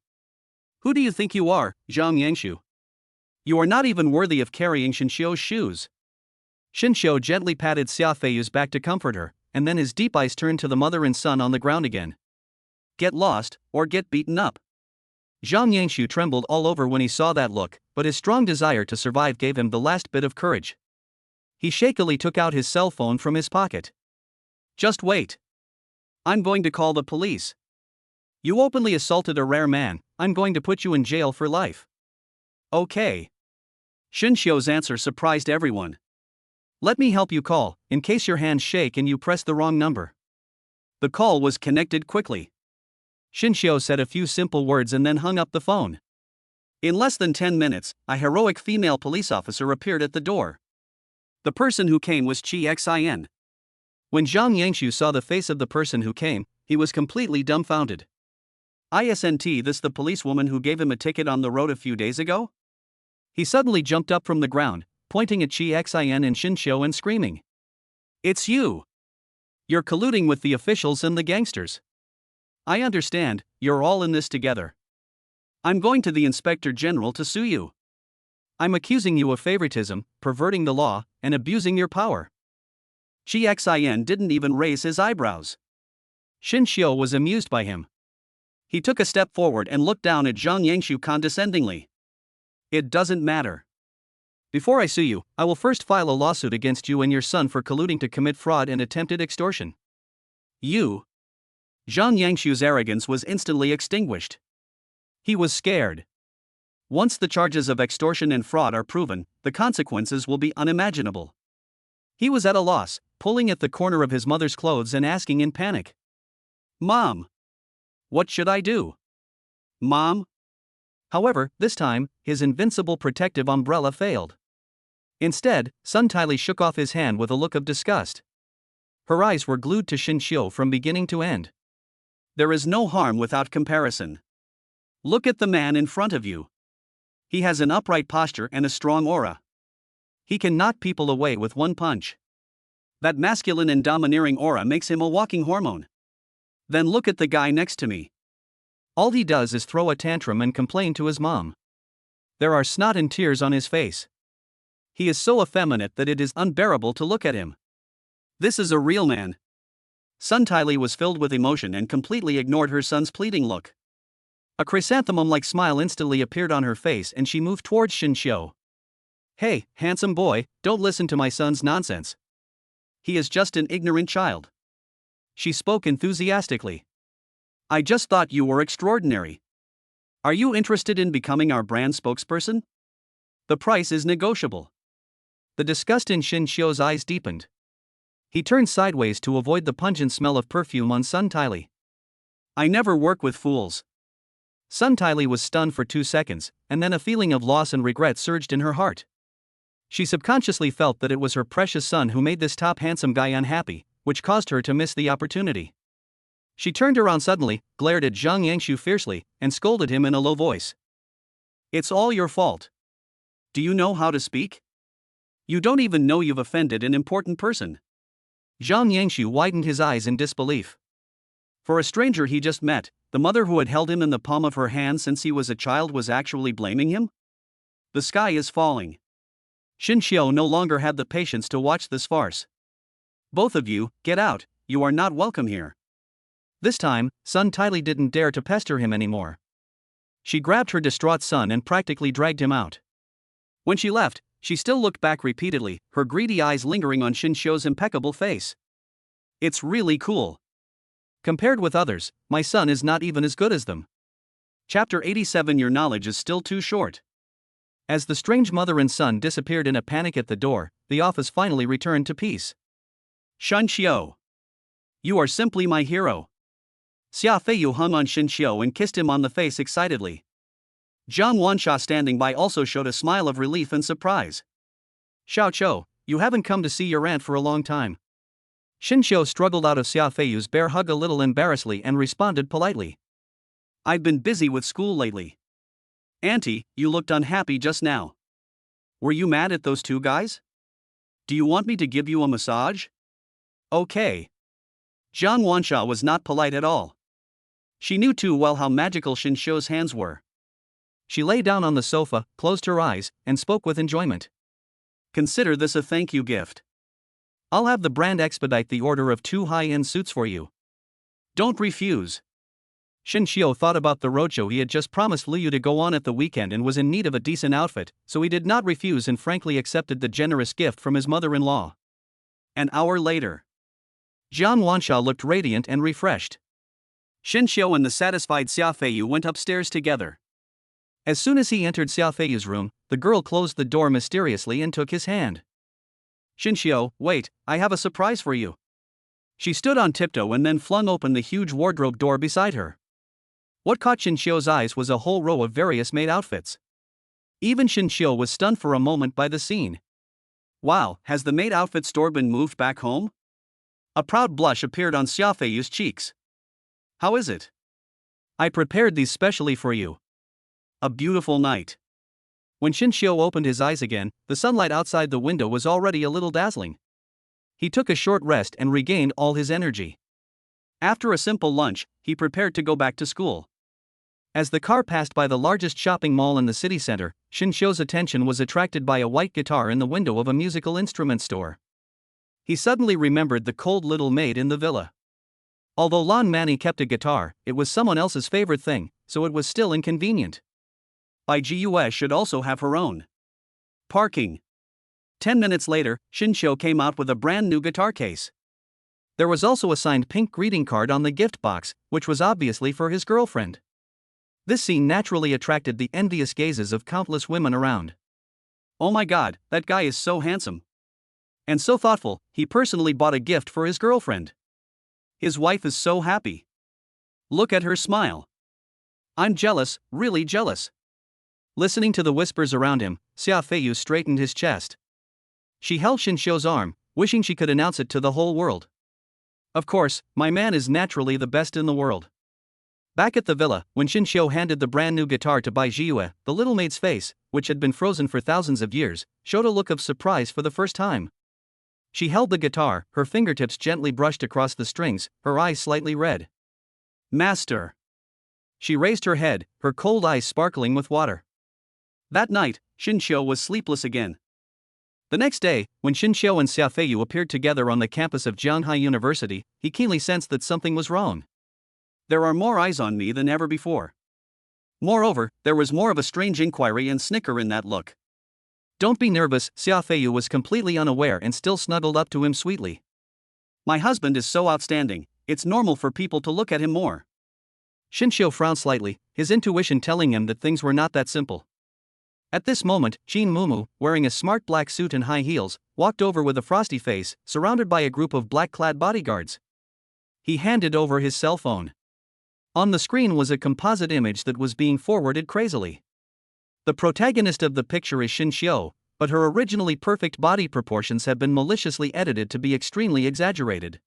Who do you think you are, Zhang Yangshu? You are not even worthy of carrying Xinqiu's shoes. Xinqiu gently patted Xia Feiyu's back to comfort her, and then his deep eyes turned to the mother and son on the ground again. Get lost, or get beaten up. Zhang Yangshu trembled all over when he saw that look, but his strong desire to survive gave him the last bit of courage. He shakily took out his cell phone from his pocket. Just wait. I'm going to call the police. You openly assaulted a rare man, I'm going to put you in jail for life. Okay. Xinqiu's answer surprised everyone. Let me help you call, in case your hands shake and you press the wrong number. The call was connected quickly. Xinqiu said a few simple words and then hung up the phone. In less than 10 minutes, a heroic female police officer appeared at the door. The person who came was Qi Xin. When Zhang Yangshu saw the face of the person who came, he was completely dumbfounded. Isn't this the policewoman who gave him a ticket on the road a few days ago? He suddenly jumped up from the ground, pointing at Qi Xin and Xinqiu and screaming. It's you! You're colluding with the officials and the gangsters. I understand, you're all in this together. I'm going to the Inspector General to sue you. I'm accusing you of favoritism, perverting the law, and abusing your power. Qi Xin didn't even raise his eyebrows. Xinqiu was amused by him. He took a step forward and looked down at Zhang Yangshu condescendingly. It doesn't matter. Before I sue you, I will first file a lawsuit against you and your son for colluding to commit fraud and attempted extortion. You? Zhang Yangshu's arrogance was instantly extinguished. He was scared. Once the charges of extortion and fraud are proven, the consequences will be unimaginable. He was at a loss, pulling at the corner of his mother's clothes and asking in panic. Mom! What should I do? Mom? However, this time, his invincible protective umbrella failed. Instead, Sun Tyli shook off his hand with a look of disgust. Her eyes were glued to Xinqiu from beginning to end. There is no harm without comparison. Look at the man in front of you. He has an upright posture and a strong aura. He can knock people away with one punch. That masculine and domineering aura makes him a walking hormone. Then look at the guy next to me. All he does is throw a tantrum and complain to his mom. There are snot and tears on his face. He is so effeminate that it is unbearable to look at him. This is a real man. Sun Tyli was filled with emotion and completely ignored her son's pleading look. A chrysanthemum-like smile instantly appeared on her face and she moved towards Xinqiu. Hey, handsome boy, don't listen to my son's nonsense. He is just an ignorant child. She spoke enthusiastically. I just thought you were extraordinary. Are you interested in becoming our brand spokesperson? The price is negotiable. The disgust in Xinqiu's eyes deepened. He turned sideways to avoid the pungent smell of perfume on Sun Tyli. I never work with fools. Sun Tyli was stunned for 2 seconds, and then a feeling of loss and regret surged in her heart. She subconsciously felt that it was her precious son who made this top handsome guy unhappy, which caused her to miss the opportunity. She turned around suddenly, glared at Zhang Yangshu fiercely, and scolded him in a low voice. It's all your fault. Do you know how to speak? You don't even know you've offended an important person. Zhang Yangshu widened his eyes in disbelief. For a stranger he just met, the mother who had held him in the palm of her hand since he was a child was actually blaming him? The sky is falling. Xinqiu no longer had the patience to watch this farce. Both of you, get out, you are not welcome here. This time, Sun Tyli didn't dare to pester him anymore. She grabbed her distraught son and practically dragged him out. When she left, she still looked back repeatedly, her greedy eyes lingering on Xinqiu's impeccable face. It's really cool. Compared with others, my son is not even as good as them. Chapter 87. Your knowledge is still too short. As the strange mother and son disappeared in a panic at the door, the office finally returned to peace. Xinqiu. You are simply my hero. Xia Feiyu hung on Xinqiu and kissed him on the face excitedly. Zhang Wansha standing by also showed a smile of relief and surprise. Xiao Chou, you haven't come to see your aunt for a long time. Xinqiu struggled out of Xia Feiyu's bear hug a little embarrassedly and responded politely. I've been busy with school lately. Auntie, you looked unhappy just now. Were you mad at those two guys? Do you want me to give you a massage? Okay. Jiang Wansha was not polite at all. She knew too well how magical Shin Xiu's hands were. She lay down on the sofa, closed her eyes, and spoke with enjoyment. Consider this a thank you gift. I'll have the brand expedite the order of 2 high-end suits for you. Don't refuse. Shin Xiu thought about the roadshow he had just promised Liu to go on at the weekend and was in need of a decent outfit, so he did not refuse and frankly accepted the generous gift from his mother-in-law. An hour later, Jiang Wansha looked radiant and refreshed. Shin Xiu and the satisfied Xia Feiyu went upstairs together. As soon as he entered Xia Feiyu's room, the girl closed the door mysteriously and took his hand. Shin Xiu, wait, I have a surprise for you. She stood on tiptoe and then flung open the huge wardrobe door beside her. What caught Shin Xiu's eyes was a whole row of various maid outfits. Even Shin Xiu was stunned for a moment by the scene. Wow, has the maid outfit store been moved back home? A proud blush appeared on Xia Feiyu's cheeks. How is it? I prepared these specially for you. A beautiful night. When Shin Xiu opened his eyes again, the sunlight outside the window was already a little dazzling. He took a short rest and regained all his energy. After a simple lunch, he prepared to go back to school. As the car passed by the largest shopping mall in the city center, Shin Xiu's attention was attracted by a white guitar in the window of a musical instrument store. He suddenly remembered the cold little maid in the villa. Although Lan Mani kept a guitar, it was someone else's favorite thing, so it was still inconvenient. Gus should also have her own. Parking. 10 minutes later, Shin Xiu came out with a brand new guitar case. There was also a signed pink greeting card on the gift box, which was obviously for his girlfriend. This scene naturally attracted the envious gazes of countless women around. Oh my god, that guy is so handsome. And so thoughtful, he personally bought a gift for his girlfriend. His wife is so happy. Look at her smile. I'm jealous, really jealous. Listening to the whispers around him, Xia Feiyu straightened his chest. She held Shin Xiu's arm, wishing she could announce it to the whole world. Of course, my man is naturally the best in the world. Back at the villa, when Shin Xiu handed the brand new guitar to Bai Jiyue, the little maid's face, which had been frozen for thousands of years, showed a look of surprise for the first time. She held the guitar, her fingertips gently brushed across the strings, her eyes slightly red. Master. She raised her head, her cold eyes sparkling with water. That night, Shin Xiu was sleepless again. The next day, when Shin Xiu and Xia Feiyu appeared together on the campus of Jianghai University, he keenly sensed that something was wrong. There are more eyes on me than ever before. Moreover, there was more of a strange inquiry and snicker in that look. Don't be nervous, Xia Feiyu was completely unaware and still snuggled up to him sweetly. My husband is so outstanding, it's normal for people to look at him more. Shin Xiu frowned slightly, his intuition telling him that things were not that simple. At this moment, Jin Mumu, wearing a smart black suit and high heels, walked over with a frosty face, surrounded by a group of black-clad bodyguards. He handed over his cell phone. On the screen was a composite image that was being forwarded crazily. The protagonist of the picture is Shin Xiu, but her originally perfect body proportions have been maliciously edited to be extremely exaggerated.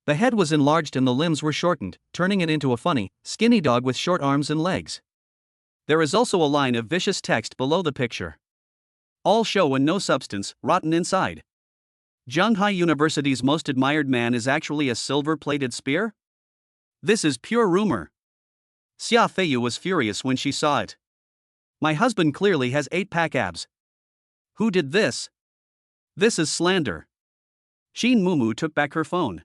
The head was enlarged and the limbs were shortened, turning it into a funny, skinny dog with short arms and legs. There is also a line of vicious text below the picture. All show and no substance, rotten inside. Jianghai University's most admired man is actually a silver-plated spear? This is pure rumor. Xia Feiyu was furious when she saw it. My husband clearly has 8-pack abs. Who did this? This is slander. Jin Mumu took back her phone.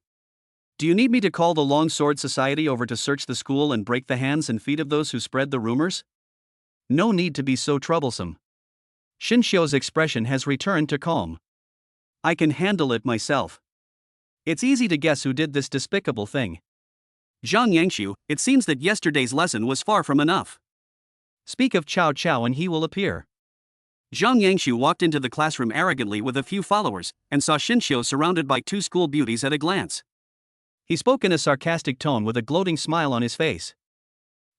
Do you need me to call the Longsword Society over to search the school and break the hands and feet of those who spread the rumors? No need to be so troublesome. Shin Xiu's expression has returned to calm. I can handle it myself. It's easy to guess who did this despicable thing. Zhang Yangshu, it seems that yesterday's lesson was far from enough. Speak of Cao Cao and he will appear. Zhang Yangshu walked into the classroom arrogantly with a few followers, and saw Shin Xiu surrounded by 2 school beauties at a glance. He spoke in a sarcastic tone with a gloating smile on his face.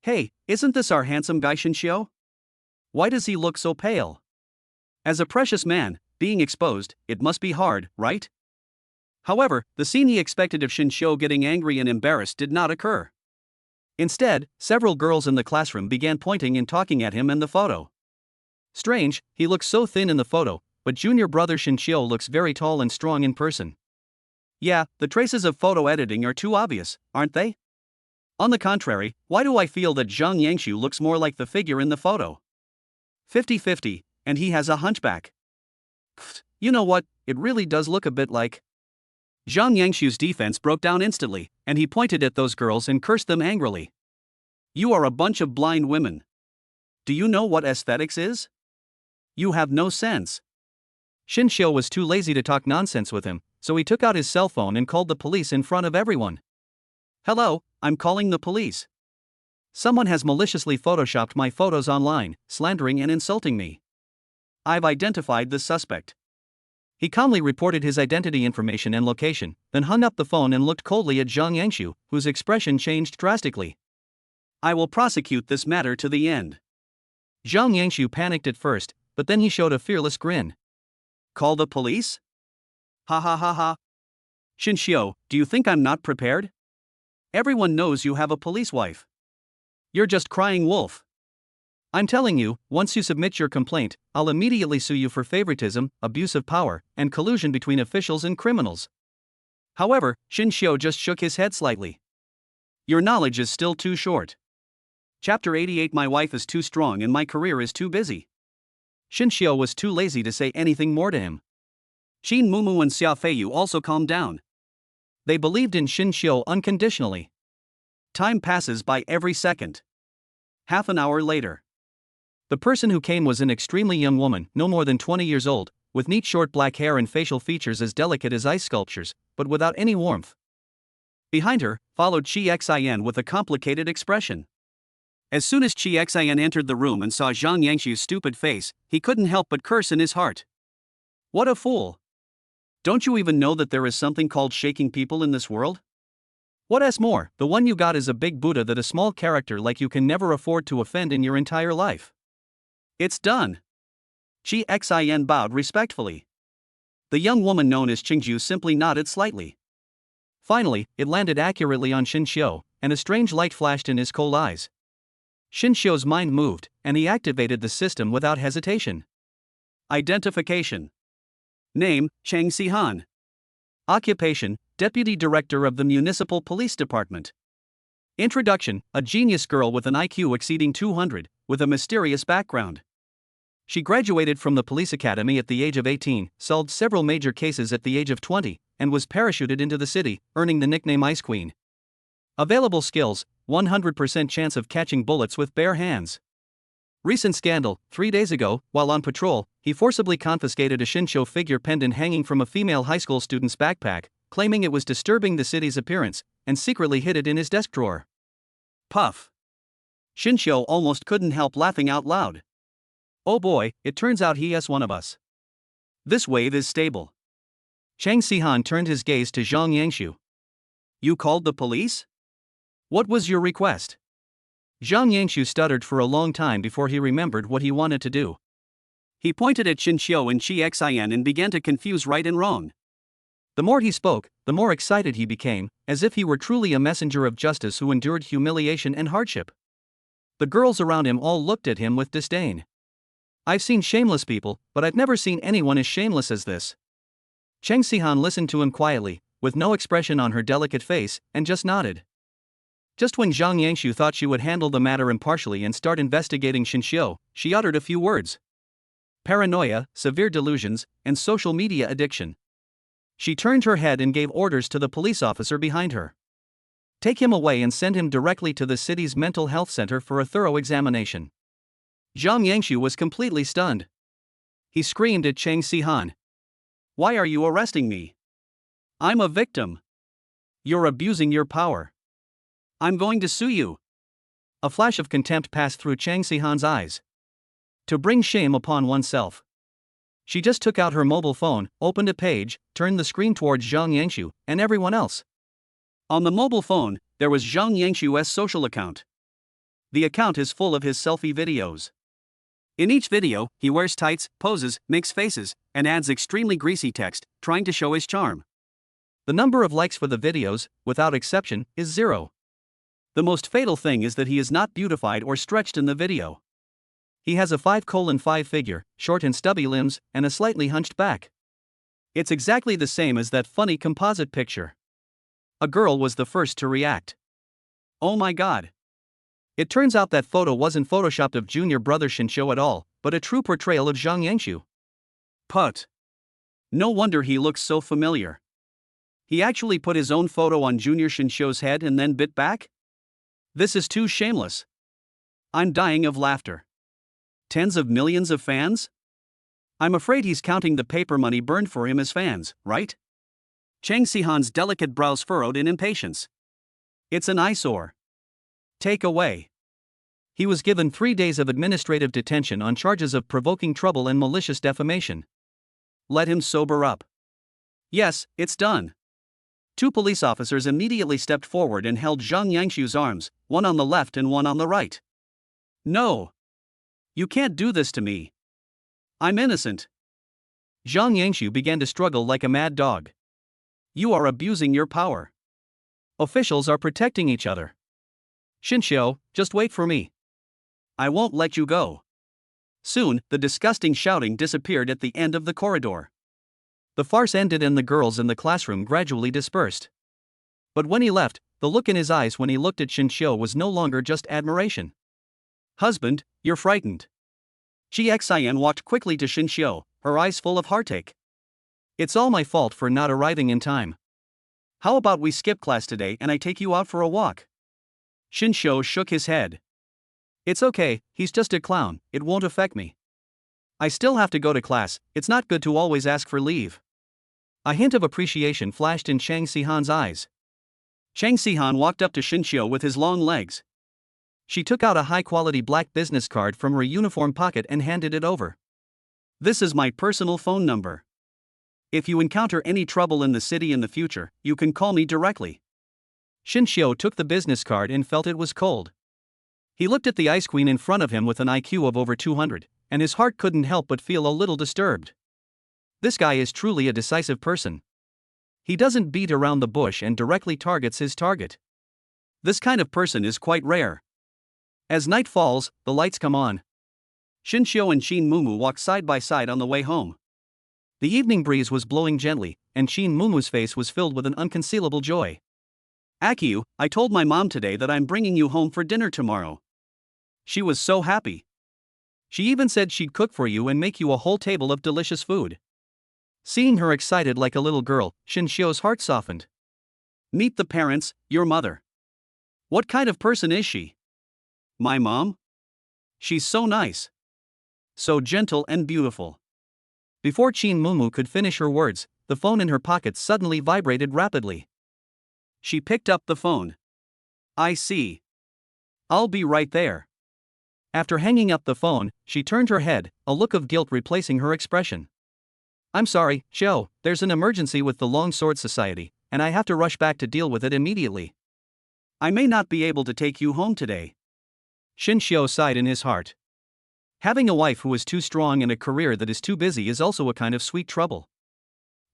Hey, isn't this our handsome guy Shin Xiu? Why does he look so pale? As a precious man, being exposed, it must be hard, right? However, the scene he expected of Shin Xiu getting angry and embarrassed did not occur. Instead, several girls in the classroom began pointing and talking at him and the photo. Strange, he looked so thin in the photo, but junior brother Shinshio looks very tall and strong in person. Yeah, the traces of photo editing are too obvious, aren't they? On the contrary, why do I feel that Zhang Yangshu looks more like the figure in the photo? 50-50, and he has a hunchback. You know what, it really does look a bit like. Zhang Yangshu's defense broke down instantly, and he pointed at those girls and cursed them angrily. You are a bunch of blind women. Do you know what aesthetics is? You have no sense. Shinshio was too lazy to talk nonsense with him, so he took out his cell phone and called the police in front of everyone. Hello, I'm calling the police. Someone has maliciously photoshopped my photos online, slandering and insulting me. I've identified the suspect. He calmly reported his identity information and location, then hung up the phone and looked coldly at Zhang Yangshu, whose expression changed drastically. I will prosecute this matter to the end. Zhang Yangshu panicked at first, but then he showed a fearless grin. Call the police? Ha ha ha ha. Shinshio, do you think I'm not prepared? Everyone knows you have a police wife. You're just crying wolf. I'm telling you, once you submit your complaint, I'll immediately sue you for favoritism, abuse of power, and collusion between officials and criminals. However, Shinshio just shook his head slightly. Your knowledge is still too short. Chapter 88. My wife is too strong and my career is too busy. Shinshio was too lazy to say anything more to him. Qin Mumu and Xia Feiyu also calmed down. They believed in Shinshio unconditionally. Time passes by every second. Half an hour later. The person who came was an extremely young woman, no more than 20 years old, with neat short black hair and facial features as delicate as ice sculptures, but without any warmth. Behind her, followed Chi Xin with a complicated expression. As soon as Chi Xin entered the room and saw Zhang Yangshu's stupid face, he couldn't help but curse in his heart. What a fool! Don't you even know that there is something called shaking people in this world? What else more, the one you got is a big Buddha that a small character like you can never afford to offend in your entire life. It's done. Chi Xin bowed respectfully. The young woman known as Qingju simply nodded slightly. Finally, it landed accurately on Shinshio, and a strange light flashed in his cold eyes. Shinshio's mind moved, and he activated the system without hesitation. Identification. Name, Chang Sihan. Occupation, Deputy Director of the Municipal Police Department. Introduction, a genius girl with an IQ exceeding 200, with a mysterious background. She graduated from the police academy at the age of 18, solved several major cases at the age of 20, and was parachuted into the city, earning the nickname Ice Queen. Available skills, 100% chance of catching bullets with bare hands. Recent scandal, 3 days ago, while on patrol, he forcibly confiscated a Shinshio figure pendant hanging from a female high school student's backpack, claiming it was disturbing the city's appearance, and secretly hid it in his desk drawer. Puff. Shinshio almost couldn't help laughing out loud. Oh boy, it turns out he is one of us. This wave is stable. Chang Sihan turned his gaze to Zhang Yangshu. You called the police? What was your request? Zhang Yangshu stuttered for a long time before he remembered what he wanted to do. He pointed at Shinshio and Chi Xin and began to confuse right and wrong. The more he spoke, the more excited he became, as if he were truly a messenger of justice who endured humiliation and hardship. The girls around him all looked at him with disdain. I've seen shameless people, but I've never seen anyone as shameless as this. Chang Sihan listened to him quietly, with no expression on her delicate face, and just nodded. Just when Zhang Yangshu thought she would handle the matter impartially and start investigating Shinshio, she uttered a few words. Paranoia, severe delusions, and social media addiction. She turned her head and gave orders to the police officer behind her. Take him away and send him directly to the city's mental health center for a thorough examination. Zhang Yangshu was completely stunned. He screamed at Chang Sihan. Why are you arresting me? I'm a victim. You're abusing your power. I'm going to sue you. A flash of contempt passed through Chang Sihan's eyes. To bring shame upon oneself. She just took out her mobile phone, opened a page, turned the screen towards Zhang Yangshu, and everyone else. On the mobile phone, there was Zhang Yangshu's social account. The account is full of his selfie videos. In each video, he wears tights, poses, makes faces, and adds extremely greasy text, trying to show his charm. The number of likes for the videos, without exception, is 0. The most fatal thing is that he is not beautified or stretched in the video. He has a 5:5 figure, short and stubby limbs, and a slightly hunched back. It's exactly the same as that funny composite picture. A girl was the first to react. Oh my god. It turns out that photo wasn't photoshopped of junior brother Shinshio at all, but a true portrayal of Zhang Yangshu. Put. No wonder he looks so familiar. He actually put his own photo on junior Shinshio's head and then bit back? This is too shameless. I'm dying of laughter. Tens of millions of fans? I'm afraid he's counting the paper money burned for him as fans, right? Chang Sihan's delicate brows furrowed in impatience. It's an eyesore. Take away. He was given 3 days of administrative detention on charges of provoking trouble and malicious defamation. Let him sober up. Yes, it's done. 2 police officers immediately stepped forward and held Zhang Yangshu's arms, one on the left and one on the right. No. You can't do this to me. I'm innocent. Zhang Yangshu began to struggle like a mad dog. You are abusing your power. Officials are protecting each other. Shinshio, just wait for me. I won't let you go. Soon, the disgusting shouting disappeared at the end of the corridor. The farce ended and the girls in the classroom gradually dispersed. But when he left, the look in his eyes when he looked at Shinshio was no longer just admiration. Husband, you're frightened. Xian walked quickly to Shinshio, her eyes full of heartache. It's all my fault for not arriving in time. How about we skip class today and I take you out for a walk? Shinshio shook his head. It's okay, he's just a clown, it won't affect me. I still have to go to class, it's not good to always ask for leave. A hint of appreciation flashed in Chang Sihan's eyes. Chang Sihan walked up to Shinshio with his long legs. She took out a high-quality black business card from her uniform pocket and handed it over. This is my personal phone number. If you encounter any trouble in the city in the future, you can call me directly. Shinshio took the business card and felt it was cold. He looked at the ice queen in front of him with an IQ of over 200, and his heart couldn't help but feel a little disturbed. This guy is truly a decisive person. He doesn't beat around the bush and directly targets his target. This kind of person is quite rare. As night falls, the lights come on. Shinshio and Shin Mumu walked side by side on the way home. The evening breeze was blowing gently, and Shin Mumu's face was filled with an unconcealable joy. Akiu, I told my mom today that I'm bringing you home for dinner tomorrow. She was so happy. She even said she'd cook for you and make you a whole table of delicious food. Seeing her excited like a little girl, Shinshio's heart softened. Meet the parents, your mother. What kind of person is she? My mom? She's so nice. So gentle and beautiful. Before Chin Mumu could finish her words, the phone in her pocket suddenly vibrated rapidly. She picked up the phone. I see. I'll be right there. After hanging up the phone, she turned her head, a look of guilt replacing her expression. I'm sorry, Shio, there's an emergency with the Long Sword Society, and I have to rush back to deal with it immediately. I may not be able to take you home today. Shinshio sighed in his heart. Having a wife who is too strong and a career that is too busy is also a kind of sweet trouble.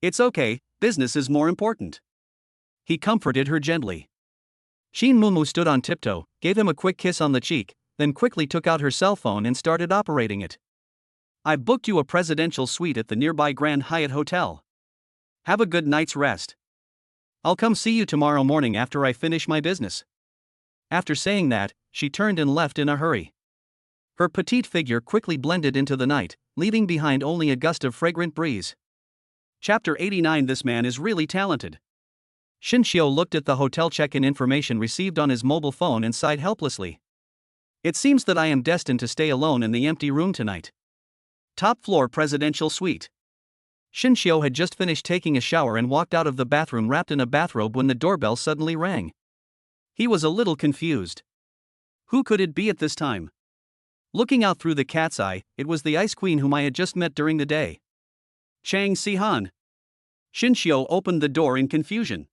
It's okay, business is more important. He comforted her gently. Shin Mumu stood on tiptoe, gave him a quick kiss on the cheek, then quickly took out her cell phone and started operating it. I've booked you a presidential suite at the nearby Grand Hyatt Hotel. Have a good night's rest. I'll come see you tomorrow morning after I finish my business. After saying that, she turned and left in a hurry. Her petite figure quickly blended into the night, leaving behind only a gust of fragrant breeze. Chapter 89. This man is really talented. Shinshio looked at the hotel check-in information received on his mobile phone and sighed helplessly. It seems that I am destined to stay alone in the empty room tonight. Top floor presidential suite. Shinshio had just finished taking a shower and walked out of the bathroom wrapped in a bathrobe when the doorbell suddenly rang. He was a little confused. Who could it be at this time? Looking out through the cat's eye, it was the ice queen whom I had just met during the day. Chang Sihan. Shinshio opened the door in confusion.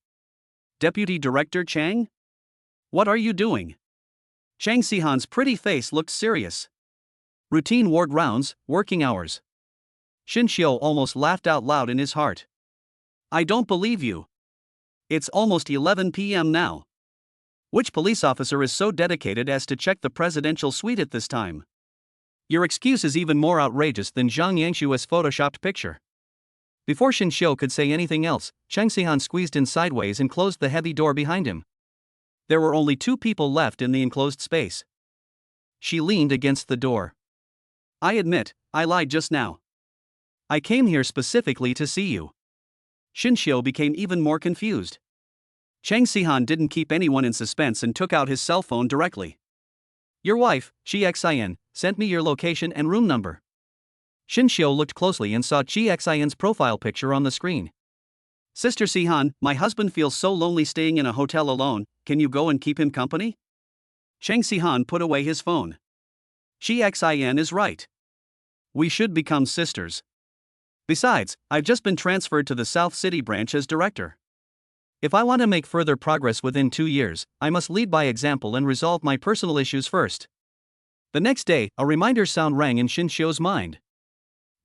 Deputy Director Chang? What are you doing? Chang Sihan's pretty face looked serious. Routine ward rounds, working hours. Shinshio almost laughed out loud in his heart. I don't believe you. It's almost 11 p.m. now. Which police officer is so dedicated as to check the presidential suite at this time? Your excuse is even more outrageous than Zhang Yangshua's photoshopped picture. Before Shin Xiu could say anything else, Chang Sihan squeezed in sideways and closed the heavy door behind him. There were only 2 people left in the enclosed space. She leaned against the door. I admit, I lied just now. I came here specifically to see you. Shin Xiu became even more confused. Chang Sihan didn't keep anyone in suspense and took out his cell phone directly. Your wife, Chi Xin, sent me your location and room number. Shin Xiu looked closely and saw Chi Xin's profile picture on the screen. Sister Sihan, my husband feels so lonely staying in a hotel alone, can you go and keep him company? Chang Sihan put away his phone. Chi Xin is right. We should become sisters. Besides, I've just been transferred to the South City branch as director. If I want to make further progress within 2 years, I must lead by example and resolve my personal issues first. The next day, a reminder sound rang in Shin Xiu's mind.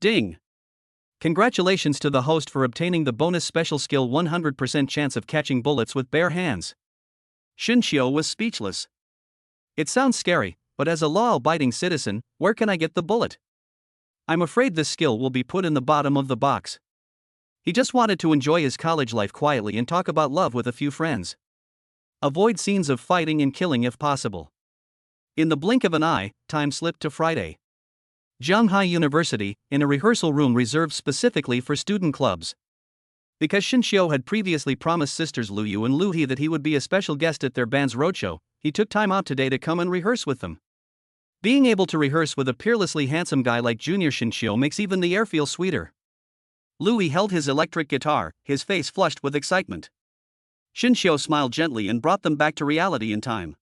Ding! Congratulations to the host for obtaining the bonus special skill 100% chance of catching bullets with bare hands. Shin Xiu was speechless. It sounds scary, but as a law-abiding citizen, where can I get the bullet? I'm afraid this skill will be put in the bottom of the box. He just wanted to enjoy his college life quietly and talk about love with a few friends. Avoid scenes of fighting and killing if possible. In the blink of an eye, time slipped to Friday. Zhanghai University, in a rehearsal room reserved specifically for student clubs. Because Shin Xiu had previously promised sisters Lu Yu and Lu He that he would be a special guest at their band's roadshow, he took time out today to come and rehearse with them. Being able to rehearse with a peerlessly handsome guy like Junior Shin Xiu makes even the air feel sweeter. Louis held his electric guitar, his face flushed with excitement. Shin Xiu smiled gently and brought them back to reality in time.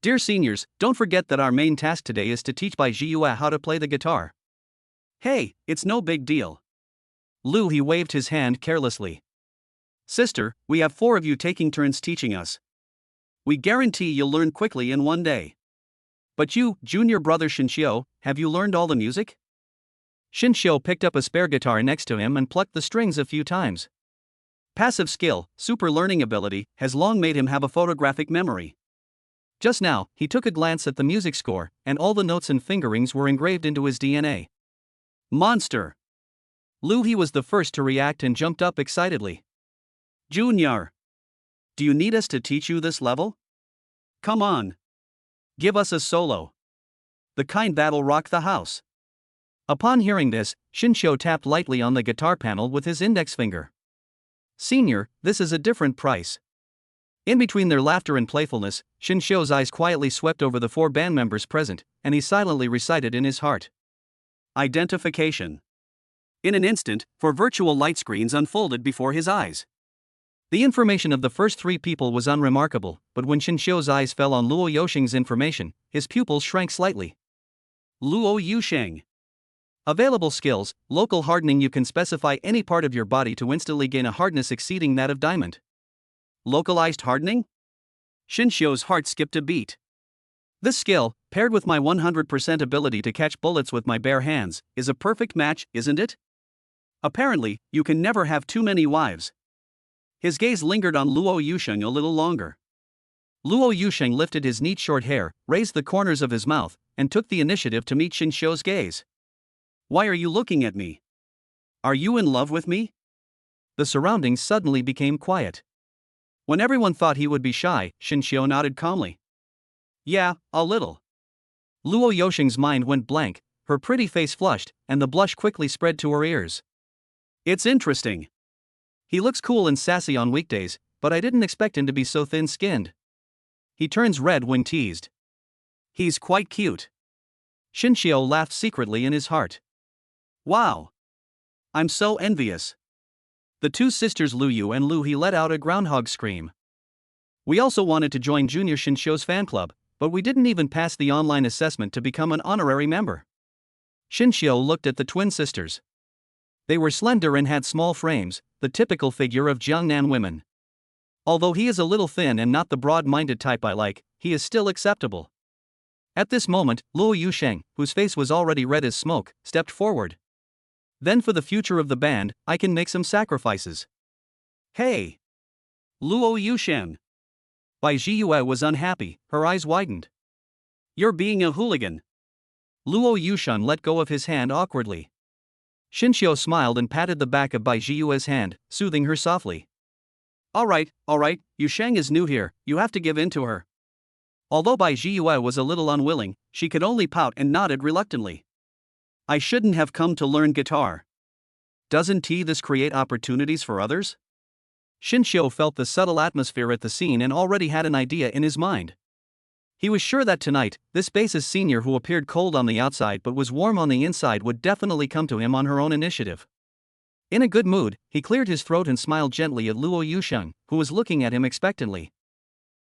Dear seniors, don't forget that our main task today is to teach Bai Jiyue how to play the guitar. Hey, it's no big deal. Lu He waved his hand carelessly. Sister, we have 4 of you taking turns teaching us. We guarantee you'll learn quickly in 1 day. But you, junior brother Shin Xiu, have you learned all the music? Shin Xiu picked up a spare guitar next to him and plucked the strings a few times. Passive skill, super learning ability, has long made him have a photographic memory. Just now, he took a glance at the music score, and all the notes and fingerings were engraved into his DNA. Monster! Lu He was the first to react and jumped up excitedly. Junior! Do you need us to teach you this level? Come on! Give us a solo. The kind that'll rock the house. Upon hearing this, Shin Xiu tapped lightly on the guitar panel with his index finger. Senior, this is a different price. In between their laughter and playfulness, Shin Xiu's eyes quietly swept over the 4 band members present, and he silently recited in his heart. Identification. In an instant, 4 virtual light screens unfolded before his eyes. The information of the first 3 people was unremarkable, but when Shin Xiu's eyes fell on Luo Yousheng's information, his pupils shrank slightly. Luo Yousheng. Available skills, local hardening. You can specify any part of your body to instantly gain a hardness exceeding that of diamond. Localized hardening? Shin Xiu's heart skipped a beat. This skill, paired with my 100% ability to catch bullets with my bare hands, is a perfect match, isn't it? Apparently, you can never have too many wives. His gaze lingered on Luo Yousheng a little longer. Luo Yousheng lifted his neat short hair, raised the corners of his mouth, and took the initiative to meet Shin Xiu's gaze. Why are you looking at me? Are you in love with me? The surroundings suddenly became quiet. When everyone thought he would be shy, Shin Xiu nodded calmly. Yeah, a little. Luo Yousheng's mind went blank, her pretty face flushed, and the blush quickly spread to her ears. It's interesting. He looks cool and sassy on weekdays, but I didn't expect him to be so thin-skinned. He turns red when teased. He's quite cute. Shin Xiu laughed secretly in his heart. Wow! I'm so envious. The 2 sisters Lu Yu and Lu He let out a groundhog scream. We also wanted to join Junior Shin Xiu's fan club, but we didn't even pass the online assessment to become an honorary member. Shin Xiu looked at the twin sisters. They were slender and had small frames, the typical figure of Jiangnan women. Although he is a little thin and not the broad-minded type I like, he is still acceptable. At this moment, Luo Yousheng, whose face was already red as smoke, stepped forward. Then for the future of the band, I can make some sacrifices. Hey! Luo Yousheng. Bai Jiyue was unhappy, her eyes widened. You're being a hooligan. Luo Yusheng let go of his hand awkwardly. Xinxiu smiled and patted the back of Bai Jiyue's hand, soothing her softly. Alright, Yusheng is new here, you have to give in to her. Although Bai Jiyue was a little unwilling, she could only pout and nodded reluctantly. I shouldn't have come to learn guitar. Doesn't this create opportunities for others? Xinxiu felt the subtle atmosphere at the scene and already had an idea in his mind. He was sure that tonight, this bassist senior who appeared cold on the outside but was warm on the inside would definitely come to him on her own initiative. In a good mood, he cleared his throat and smiled gently at Luo Yusheng, who was looking at him expectantly.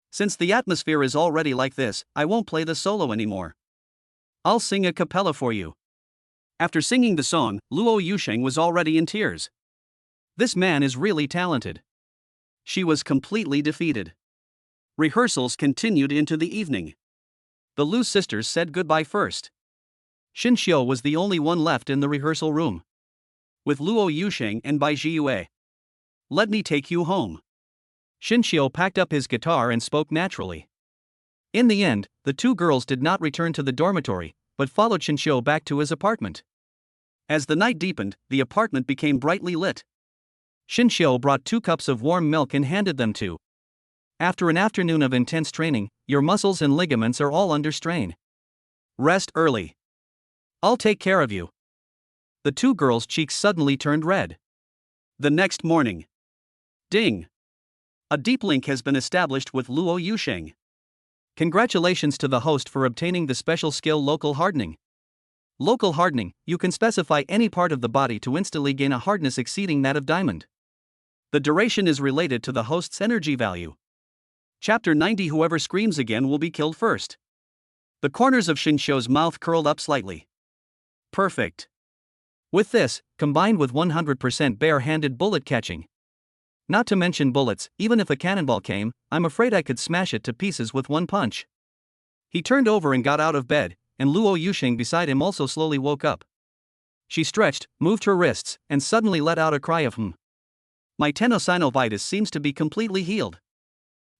Since the atmosphere is already like this, I won't play the solo anymore. I'll sing a cappella for you. After singing the song, Luo Yusheng was already in tears. This man is really talented. She was completely defeated. Rehearsals continued into the evening. The Lu sisters said goodbye first. Xinxiu was the only one left in the rehearsal room. With Luo Yusheng and Bai Jiyue. Let me take you home. Xinxiu packed up his guitar and spoke naturally. In the end, the two girls did not return to the dormitory, but followed Xinxiu back to his apartment. As the night deepened, the apartment became brightly lit. Xinxiu brought 2 cups of warm milk and handed them to. After an afternoon of intense training, your muscles and ligaments are all under strain. Rest early. I'll take care of you. The two girls' cheeks suddenly turned red. The next morning. Ding! A deep link has been established with Luo Yusheng. Congratulations to the host for obtaining the special skill Local Hardening. Local hardening, you can specify any part of the body to instantly gain a hardness exceeding that of diamond. The duration is related to the host's energy value. Chapter 90. Whoever screams again will be killed first. The corners of Xinxiu's mouth curled up slightly. Perfect. With this, combined with 100% bare-handed bullet catching. Not to mention bullets, even if a cannonball came, I'm afraid I could smash it to pieces with one punch. He turned over and got out of bed, and Luo Yusheng beside him also slowly woke up. She stretched, moved her wrists, and suddenly let out a cry of "Hmm." My tenosynovitis seems to be completely healed.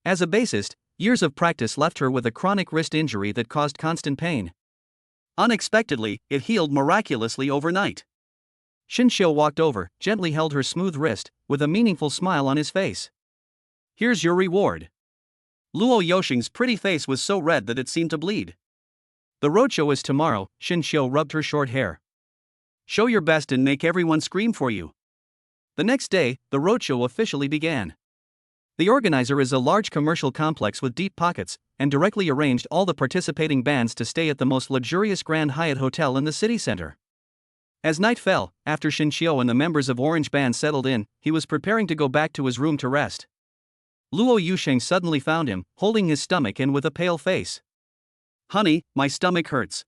As a bassist, years of practice left her with a chronic wrist injury that caused constant pain. Unexpectedly, it healed miraculously overnight. Xinxiu walked over, gently held her smooth wrist, with a meaningful smile on his face. Here's your reward. Luo Yusheng's pretty face was so red that it seemed to bleed. The roadshow is tomorrow. Xinxiu rubbed her short hair. Show your best and make everyone scream for you. The next day, the roadshow officially began. The organizer is a large commercial complex with deep pockets, and directly arranged all the participating bands to stay at the most luxurious Grand Hyatt Hotel in the city center. As night fell, after Xinxiu and the members of Orange Band settled in, he was preparing to go back to his room to rest. Luo Yusheng suddenly found him, holding his stomach and with a pale face. Honey, my stomach hurts.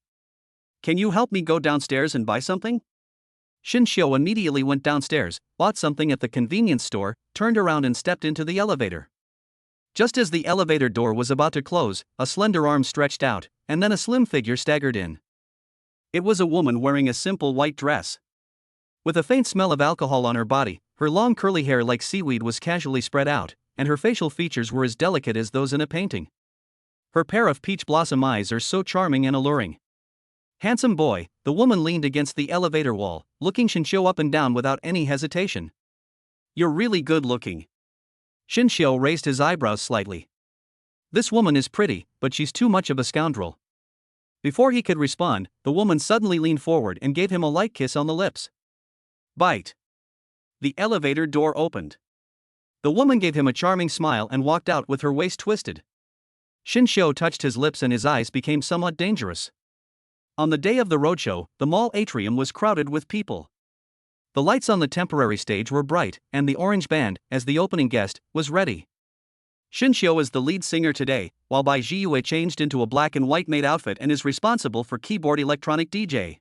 Can you help me go downstairs and buy something? Xinxiu immediately went downstairs, bought something at the convenience store, turned around and stepped into the elevator. Just as the elevator door was about to close, a slender arm stretched out, and then a slim figure staggered in. It was a woman wearing a simple white dress. With a faint smell of alcohol on her body, her long curly hair like seaweed was casually spread out, and her facial features were as delicate as those in a painting. Her pair of peach blossom eyes are so charming and alluring. Handsome boy, the woman leaned against the elevator wall, looking Xinxiu up and down without any hesitation. You're really good looking. Xinxiu raised his eyebrows slightly. This woman is pretty, but she's too much of a scoundrel. Before he could respond, the woman suddenly leaned forward and gave him a light kiss on the lips. Bite. The elevator door opened. The woman gave him a charming smile and walked out with her waist twisted. Xinxiu touched his lips and his eyes became somewhat dangerous. On the day of the roadshow, the mall atrium was crowded with people. The lights on the temporary stage were bright, and the Orange Band, as the opening guest, was ready. Xinxiu is the lead singer today, while Bai Jiyue changed into a black and white maid outfit and is responsible for keyboard electronic DJ.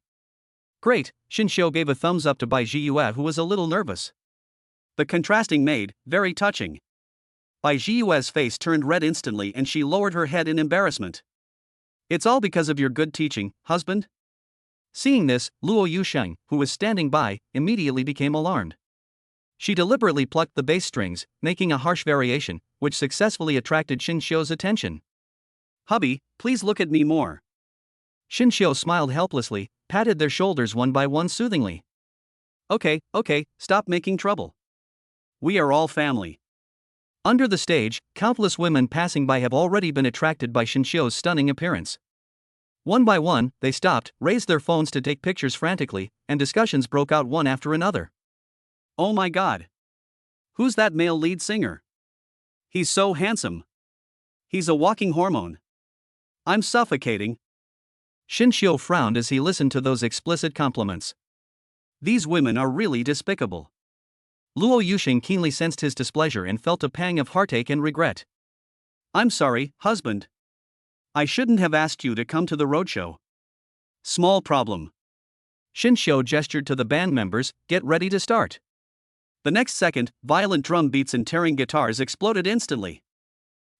Great, Xinxiu gave a thumbs up to Bai Jiyue, who was a little nervous. The contrasting maid, very touching. Bai Jiyue's face turned red instantly and she lowered her head in embarrassment. It's all because of your good teaching, husband? Seeing this, Luo Yusheng, who was standing by, immediately became alarmed. She deliberately plucked the bass strings, making a harsh variation, which successfully attracted Xinxiu's attention. Hubby, please look at me more. Shinshio smiled helplessly, patted their shoulders one by one soothingly. Okay, stop making trouble. We are all family. Under the stage, countless women passing by have already been attracted by Shinshio's stunning appearance. One by one, they stopped, raised their phones to take pictures frantically, and discussions broke out one after another. Oh my god. Who's that male lead singer? He's so handsome. He's a walking hormone. I'm suffocating. Shinshio frowned as he listened to those explicit compliments. These women are really despicable. Luo Yuxing keenly sensed his displeasure and felt a pang of heartache and regret. I'm sorry, husband. I shouldn't have asked you to come to the roadshow. Small problem. Shinshio gestured to the band members, get ready to start. The next second, violent drum beats and tearing guitars exploded instantly.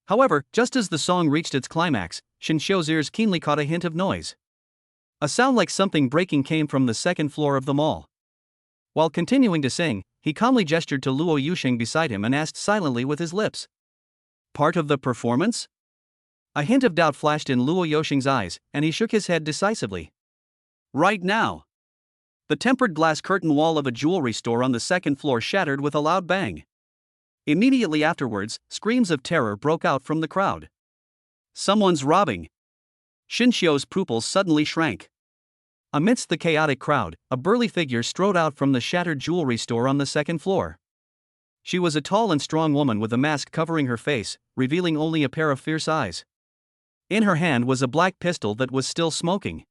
However, just as the song reached its climax, Shinshio's ears keenly caught a hint of noise. A sound like something breaking came from the second floor of the mall. While continuing to sing, he calmly gestured to Luo Yuxing beside him and asked silently with his lips. Part of the performance? A hint of doubt flashed in Luo Yuxing's eyes, and he shook his head decisively. Right now. The tempered glass curtain wall of a jewelry store on the second floor shattered with a loud bang. Immediately afterwards, screams of terror broke out from the crowd. Someone's robbing. Shinshio's pupils suddenly shrank. Amidst the chaotic crowd, a burly figure strode out from the shattered jewelry store on the second floor. She was a tall and strong woman with a mask covering her face, revealing only a pair of fierce eyes. In her hand was a black pistol that was still smoking.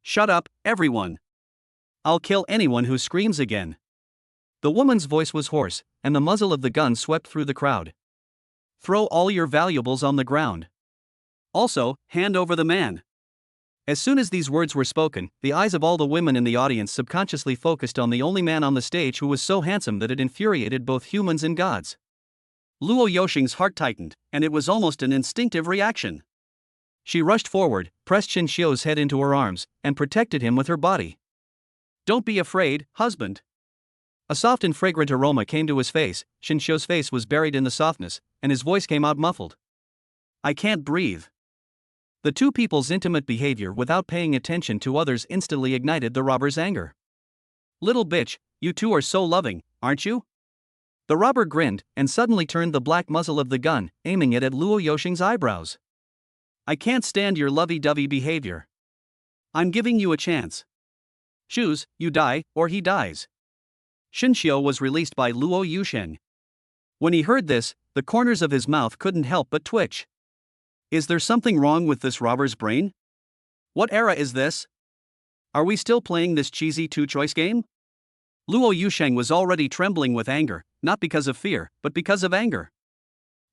Shut up, everyone. I'll kill anyone who screams again. The woman's voice was hoarse, and the muzzle of the gun swept through the crowd. Throw all your valuables on the ground. Also, hand over the man. As soon as these words were spoken, the eyes of all the women in the audience subconsciously focused on the only man on the stage who was so handsome that it infuriated both humans and gods. Luo Yuxing's heart tightened, and it was almost an instinctive reaction. She rushed forward, pressed Shinshio's head into her arms, and protected him with her body. Don't be afraid, husband. A soft and fragrant aroma came to his face. Shinshio's face was buried in the softness, and his voice came out muffled. I can't breathe. The two people's intimate behavior without paying attention to others instantly ignited the robber's anger. Little bitch, you two are so loving, aren't you? The robber grinned, and suddenly turned the black muzzle of the gun, aiming it at Luo Yuxing's eyebrows. I can't stand your lovey-dovey behavior. I'm giving you a chance. Choose, you die, or he dies. Shinshio was released by Luo Yuxing. When he heard this, the corners of his mouth couldn't help but twitch. Is there something wrong with this robber's brain? What era is this? Are we still playing this cheesy two-choice game? Luo Yuxing was already trembling with anger, not because of fear, but because of anger.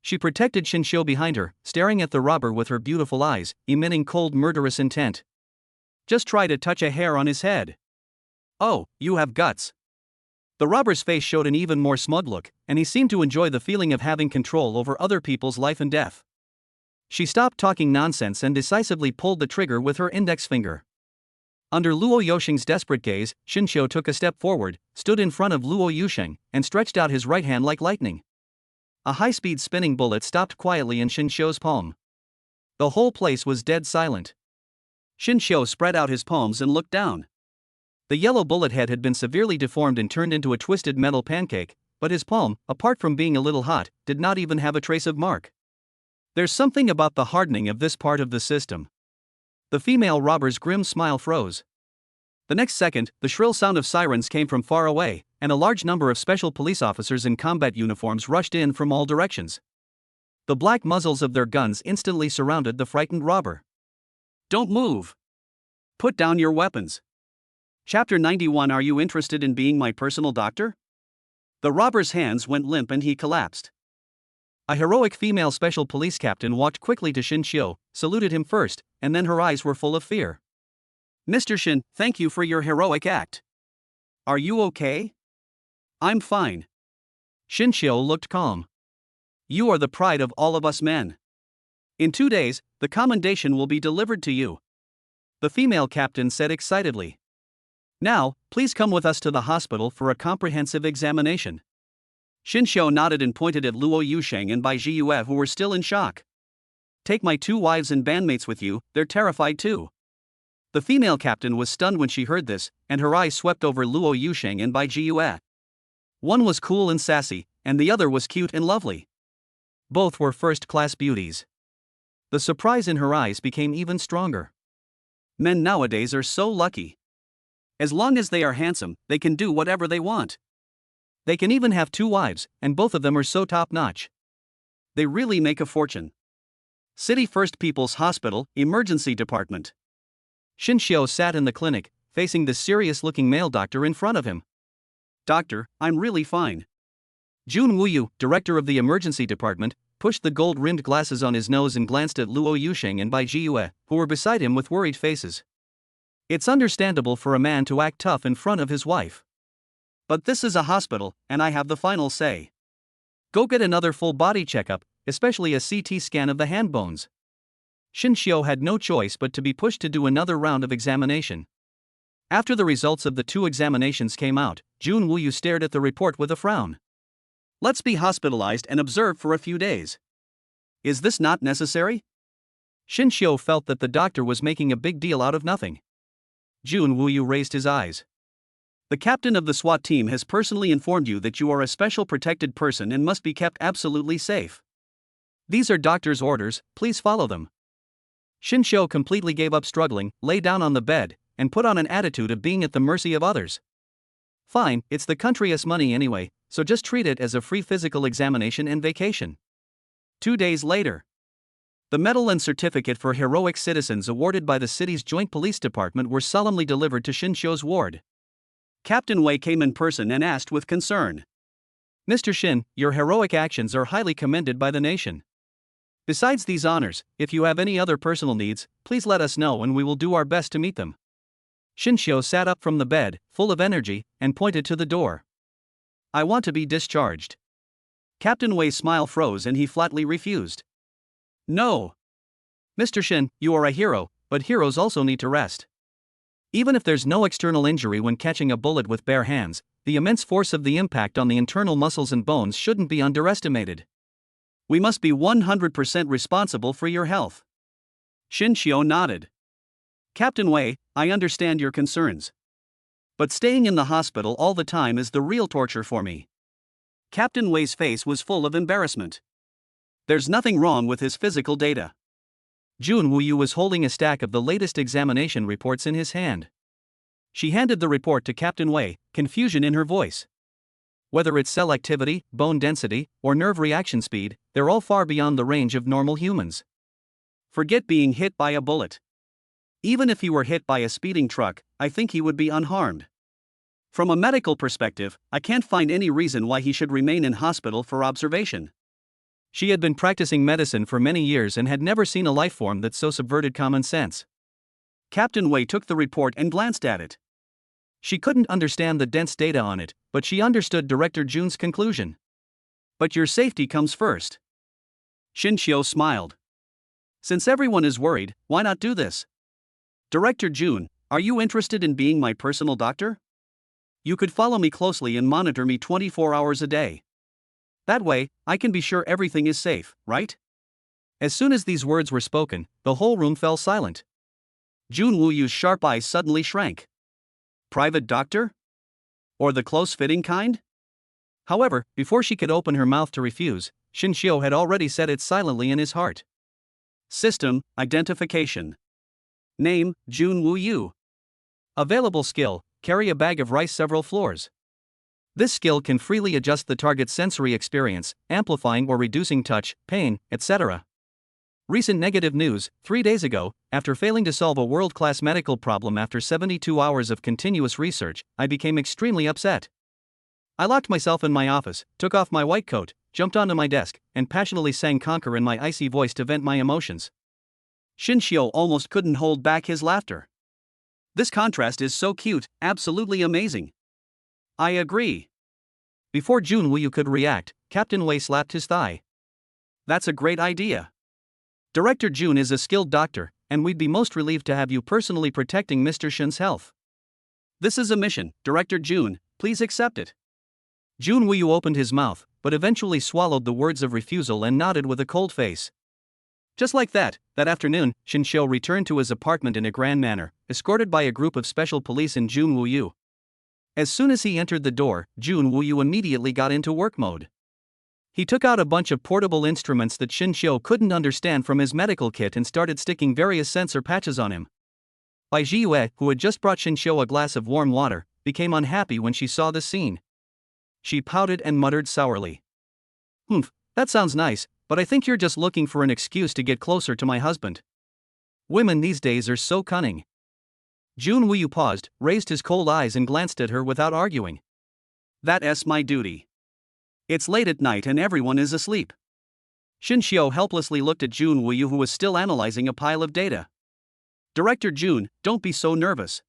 She protected Shinshio behind her, staring at the robber with her beautiful eyes, emitting cold murderous intent. Just try to touch a hair on his head. Oh, you have guts. The robber's face showed an even more smug look, and he seemed to enjoy the feeling of having control over other people's life and death. She stopped talking nonsense and decisively pulled the trigger with her index finger. Under Luo Yuxing's desperate gaze, Shinshio took a step forward, stood in front of Luo Yuxing, and stretched out his right hand like lightning. A high-speed spinning bullet stopped quietly in Shinshio's palm. The whole place was dead silent. Shinshio spread out his palms and looked down. The yellow bullet head had been severely deformed and turned into a twisted metal pancake, but his palm, apart from being a little hot, did not even have a trace of mark. There's something about the hardening of this part of the system. The female robber's grim smile froze. The next second, the shrill sound of sirens came from far away, and a large number of special police officers in combat uniforms rushed in from all directions. The black muzzles of their guns instantly surrounded the frightened robber. Don't move. Put down your weapons. Chapter 91. Are you interested in being my personal doctor? The robber's hands went limp and he collapsed. A heroic female special police captain walked quickly to Shinshio, saluted him first, and then her eyes were full of fear. Mr. Shin, thank you for your heroic act. Are you okay? I'm fine. Shinshio looked calm. You are the pride of all of us men. In 2 days, the commendation will be delivered to you. The female captain said excitedly. Now, please come with us to the hospital for a comprehensive examination. Shinshio nodded and pointed at Luo Yuxing and Bai Jiyue, who were still in shock. Take my 2 wives and bandmates with you, they're terrified too. The female captain was stunned when she heard this, and her eyes swept over Luo Yusheng and Bai Jiyue. One was cool and sassy, and the other was cute and lovely. Both were first-class beauties. The surprise in her eyes became even stronger. Men nowadays are so lucky. As long as they are handsome, they can do whatever they want. They can even have 2 wives, and both of them are so top-notch. They really make a fortune. City First People's Hospital, Emergency Department. Xin Xiu sat in the clinic, facing the serious-looking male doctor in front of him. "Doctor, I'm really fine." Jun Wuyu, director of the emergency department, pushed the gold-rimmed glasses on his nose and glanced at Luo Yusheng and Bai Jiyue, who were beside him with worried faces. It's understandable for a man to act tough in front of his wife. But this is a hospital, and I have the final say. Go get another full body checkup, especially a CT scan of the hand bones. Xin Xiu had no choice but to be pushed to do another round of examination. After the results of the 2 examinations came out, Jun Wuyu stared at the report with a frown. "Let's be hospitalized and observed for a few days. Is this not necessary?" Xin Xiu felt that the doctor was making a big deal out of nothing. Jun Wuyu raised his eyes. "The captain of the SWAT team has personally informed you that you are a special protected person and must be kept absolutely safe. These are doctor's orders, please follow them." Xin Xiu completely gave up struggling, lay down on the bed, and put on an attitude of being at the mercy of others. "Fine, it's the country's money anyway, so just treat it as a free physical examination and vacation." 2 days later, the medal and certificate for heroic citizens awarded by the city's joint police department were solemnly delivered to Xin Xiu's ward. Captain Wei came in person and asked with concern, "Mr. Xin, your heroic actions are highly commended by the nation. Besides these honors, if you have any other personal needs, please let us know and we will do our best to meet them." Xin Xiu sat up from the bed, full of energy, and pointed to the door. "I want to be discharged." Captain Wei's smile froze and he flatly refused. "No. Mr. Xin, you are a hero, but heroes also need to rest. Even if there's no external injury when catching a bullet with bare hands, the immense force of the impact on the internal muscles and bones shouldn't be underestimated. We must be 100% responsible for your health." Xin Xiu nodded. "Captain Wei, I understand your concerns. But staying in the hospital all the time is the real torture for me." Captain Wei's face was full of embarrassment. There's nothing wrong with his physical data. Jun Wuyu was holding a stack of the latest examination reports in his hand. She handed the report to Captain Wei, confusion in her voice. "Whether it's cell activity, bone density, or nerve reaction speed, they're all far beyond the range of normal humans. Forget being hit by a bullet. Even if he were hit by a speeding truck, I think he would be unharmed. From a medical perspective, I can't find any reason why he should remain in hospital for observation." She had been practicing medicine for many years and had never seen a life form that so subverted common sense. Captain Wei took the report and glanced at it. She couldn't understand the dense data on it, but she understood Director Jun's conclusion. "But your safety comes first." Xin Xiu smiled. "Since everyone is worried, why not do this? Director Jun, are you interested in being my personal doctor? You could follow me closely and monitor me 24 hours a day. That way, I can be sure everything is safe, right?" As soon as these words were spoken, the whole room fell silent. Jun Wuyu's sharp eyes suddenly shrank. Private doctor? Or the close-fitting kind? However, before she could open her mouth to refuse, Xin Xiu had already said it silently in his heart. System, identification. Name, Jun Wuyu. Available skill, carry a bag of rice several floors. This skill can freely adjust the target's sensory experience, amplifying or reducing touch, pain, etc. Recent negative news: 3 days ago, after failing to solve a world-class medical problem after 72 hours of continuous research, I became extremely upset. I locked myself in my office, took off my white coat, jumped onto my desk, and passionately sang Conquer in my icy voice to vent my emotions. Xin Xiu almost couldn't hold back his laughter. This contrast is so cute, absolutely amazing. I agree. Before Jun Wuyu could react, Captain Wei slapped his thigh. That's a great idea. Director Jun is a skilled doctor, and we'd be most relieved to have you personally protecting Mr. Shin's health. This is a mission, Director Jun, please accept it. Jun Wuyu opened his mouth, but eventually swallowed the words of refusal and nodded with a cold face. Just like that afternoon, Shin Xiu returned to his apartment in a grand manner, escorted by a group of special police and Jun Wuyu. As soon as he entered the door, Jun Wuyu immediately got into work mode. He took out a bunch of portable instruments that Shin Xiu couldn't understand from his medical kit and started sticking various sensor patches on him. Bai Jiyue, who had just brought Shin Xiu a glass of warm water, became unhappy when she saw this scene. She pouted and muttered sourly. "Humph, that sounds nice, but I think you're just looking for an excuse to get closer to my husband. Women these days are so cunning." Jun Wuyu paused, raised his cold eyes and glanced at her without arguing. "That's my duty. It's late at night and everyone is asleep." Shin Xiu helplessly looked at Jun Wuyu, who was still analyzing a pile of data. "Director Jun, don't be so nervous.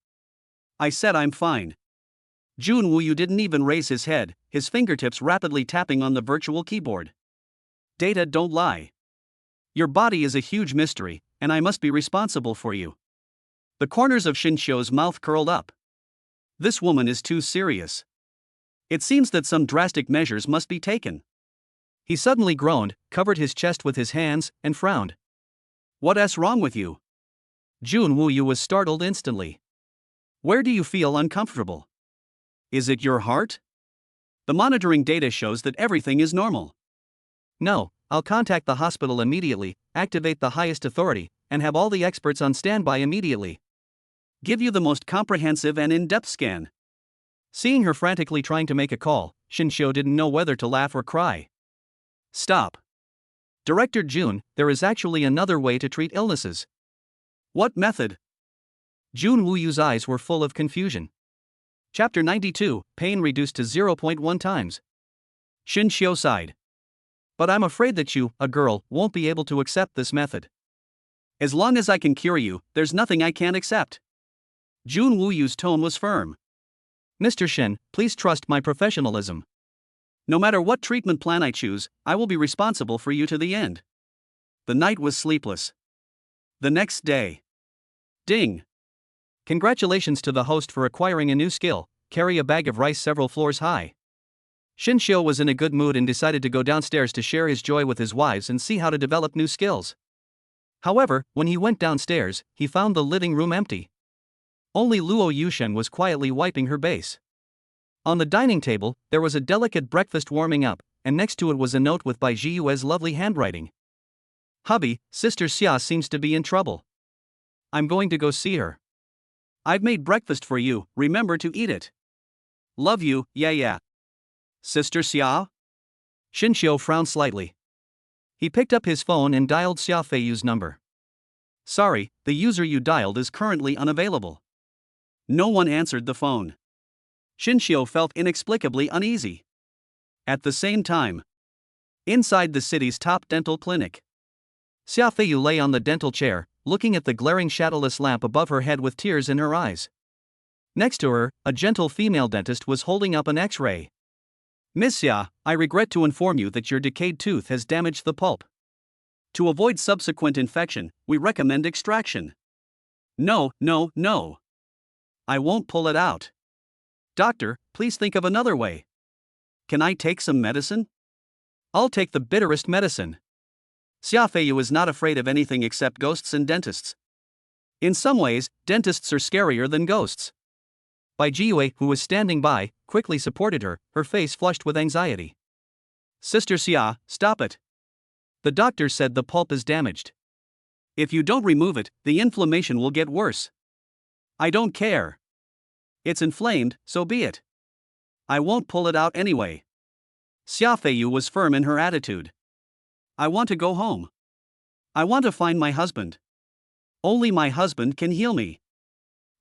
I said I'm fine." Jun Wuyu didn't even raise his head, his fingertips rapidly tapping on the virtual keyboard. "Data don't lie. Your body is a huge mystery, and I must be responsible for you." The corners of Shin Xiu's mouth curled up. This woman is too serious. It seems that some drastic measures must be taken. He suddenly groaned, covered his chest with his hands, and frowned. "What's wrong with you?" Jun Wuyu was startled instantly. "Where do you feel uncomfortable? Is it your heart? The monitoring data shows that everything is normal." "No, I'll contact the hospital immediately, activate the highest authority, and have all the experts on standby immediately. Give you the most comprehensive and in-depth scan." Seeing her frantically trying to make a call, Shin Xiu didn't know whether to laugh or cry. "Stop. Director Jun, there is actually another way to treat illnesses." "What method?" Jun Wuyu's eyes were full of confusion. Chapter 92, Pain reduced to 0.1 times. Shin Xiu sighed. "But I'm afraid that you, a girl, won't be able to accept this method." "As long as I can cure you, there's nothing I can't accept." Jun Wuyu's tone was firm. "Mr. Shin, please trust my professionalism. No matter what treatment plan I choose, I will be responsible for you to the end." The night was sleepless. The next day. Ding. Congratulations to the host for acquiring a new skill, carry a bag of rice several floors high. Shin Xiu was in a good mood and decided to go downstairs to share his joy with his wives and see how to develop new skills. However, when he went downstairs, he found the living room empty. Only Luo Yushen was quietly wiping her base. On the dining table, there was a delicate breakfast warming up, and next to it was a note with Bai Jiyue's lovely handwriting. "Hubby, Sister Xia seems to be in trouble. I'm going to go see her. I've made breakfast for you, remember to eat it. Love you, yeah. Sister Xia?" Shin Xiu frowned slightly. He picked up his phone and dialed Xia Feiyu's number. "Sorry, the user you dialed is currently unavailable." No one answered the phone. Shin Xiu felt inexplicably uneasy. At the same time, inside the city's top dental clinic, Xia Feiyu lay on the dental chair, looking at the glaring shadowless lamp above her head with tears in her eyes. Next to her, a gentle female dentist was holding up an X-ray. "Miss Xia, I regret to inform you that your decayed tooth has damaged the pulp. To avoid subsequent infection, we recommend extraction." No. I won't pull it out. "Doctor, please think of another way. Can I take some medicine?" "I'll take the bitterest medicine." Xia Feiyu is not afraid of anything except ghosts and dentists. In some ways, dentists are scarier than ghosts. Bai Jiyue, who was standing by, quickly supported her, her face flushed with anxiety. "Sister Xia, stop it. The doctor said the pulp is damaged. If you don't remove it, the inflammation will get worse." "I don't care. It's inflamed, so be it. I won't pull it out anyway." Xia Feiyu was firm in her attitude. "I want to go home. I want to find my husband. Only my husband can heal me."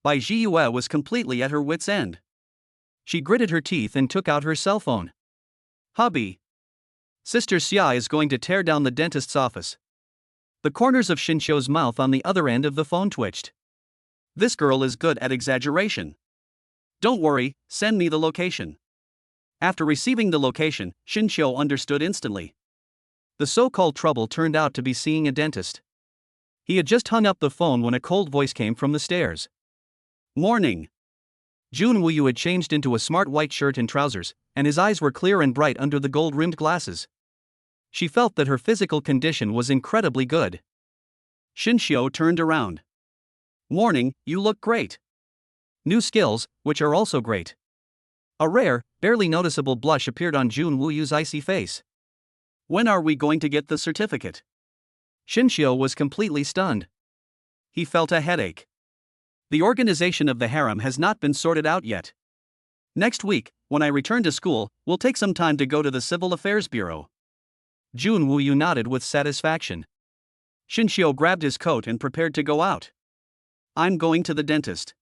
Bai Jiyue was completely at her wit's end. She gritted her teeth and took out her cell phone. "Hubby. Sister Xia is going to tear down the dentist's office." The corners of Shin Xiu's mouth on the other end of the phone twitched. This girl is good at exaggeration. "Don't worry, send me the location." After receiving the location, Shin Xiu understood instantly. The so-called trouble turned out to be seeing a dentist. He had just hung up the phone when a cold voice came from the stairs. "Morning." Jun Wuyu had changed into a smart white shirt and trousers, and his eyes were clear and bright under the gold-rimmed glasses. She felt that her physical condition was incredibly good. Shinshio turned around. Warning, you look great. New skills, which are also great. A rare, barely noticeable blush appeared on Jun Wuyu's icy face. When are we going to get the certificate? Shinshio was completely stunned. He felt a headache. The organization of the harem has not been sorted out yet. Next week, when I return to school, we'll take some time to go to the Civil Affairs Bureau. Jun Wuyu nodded with satisfaction. Shinshio grabbed his coat and prepared to go out. I'm going to the dentist.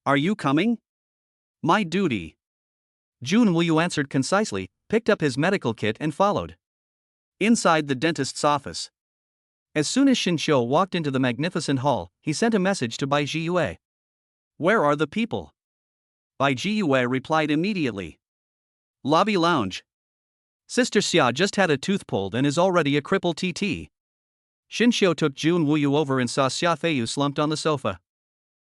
Are you coming? My duty. Jun Wuyu answered concisely, picked up his medical kit and followed. Inside the dentist's office. As soon as Shinshio walked into the magnificent hall, he sent a message to Bai Jiyue. Where are the people? Bai Jiyue replied immediately. Lobby lounge. Sister Xia just had a tooth pulled and is already a crippled TT. Shinshio took Jun Wuyu over and saw Xia Feiyu slumped on the sofa.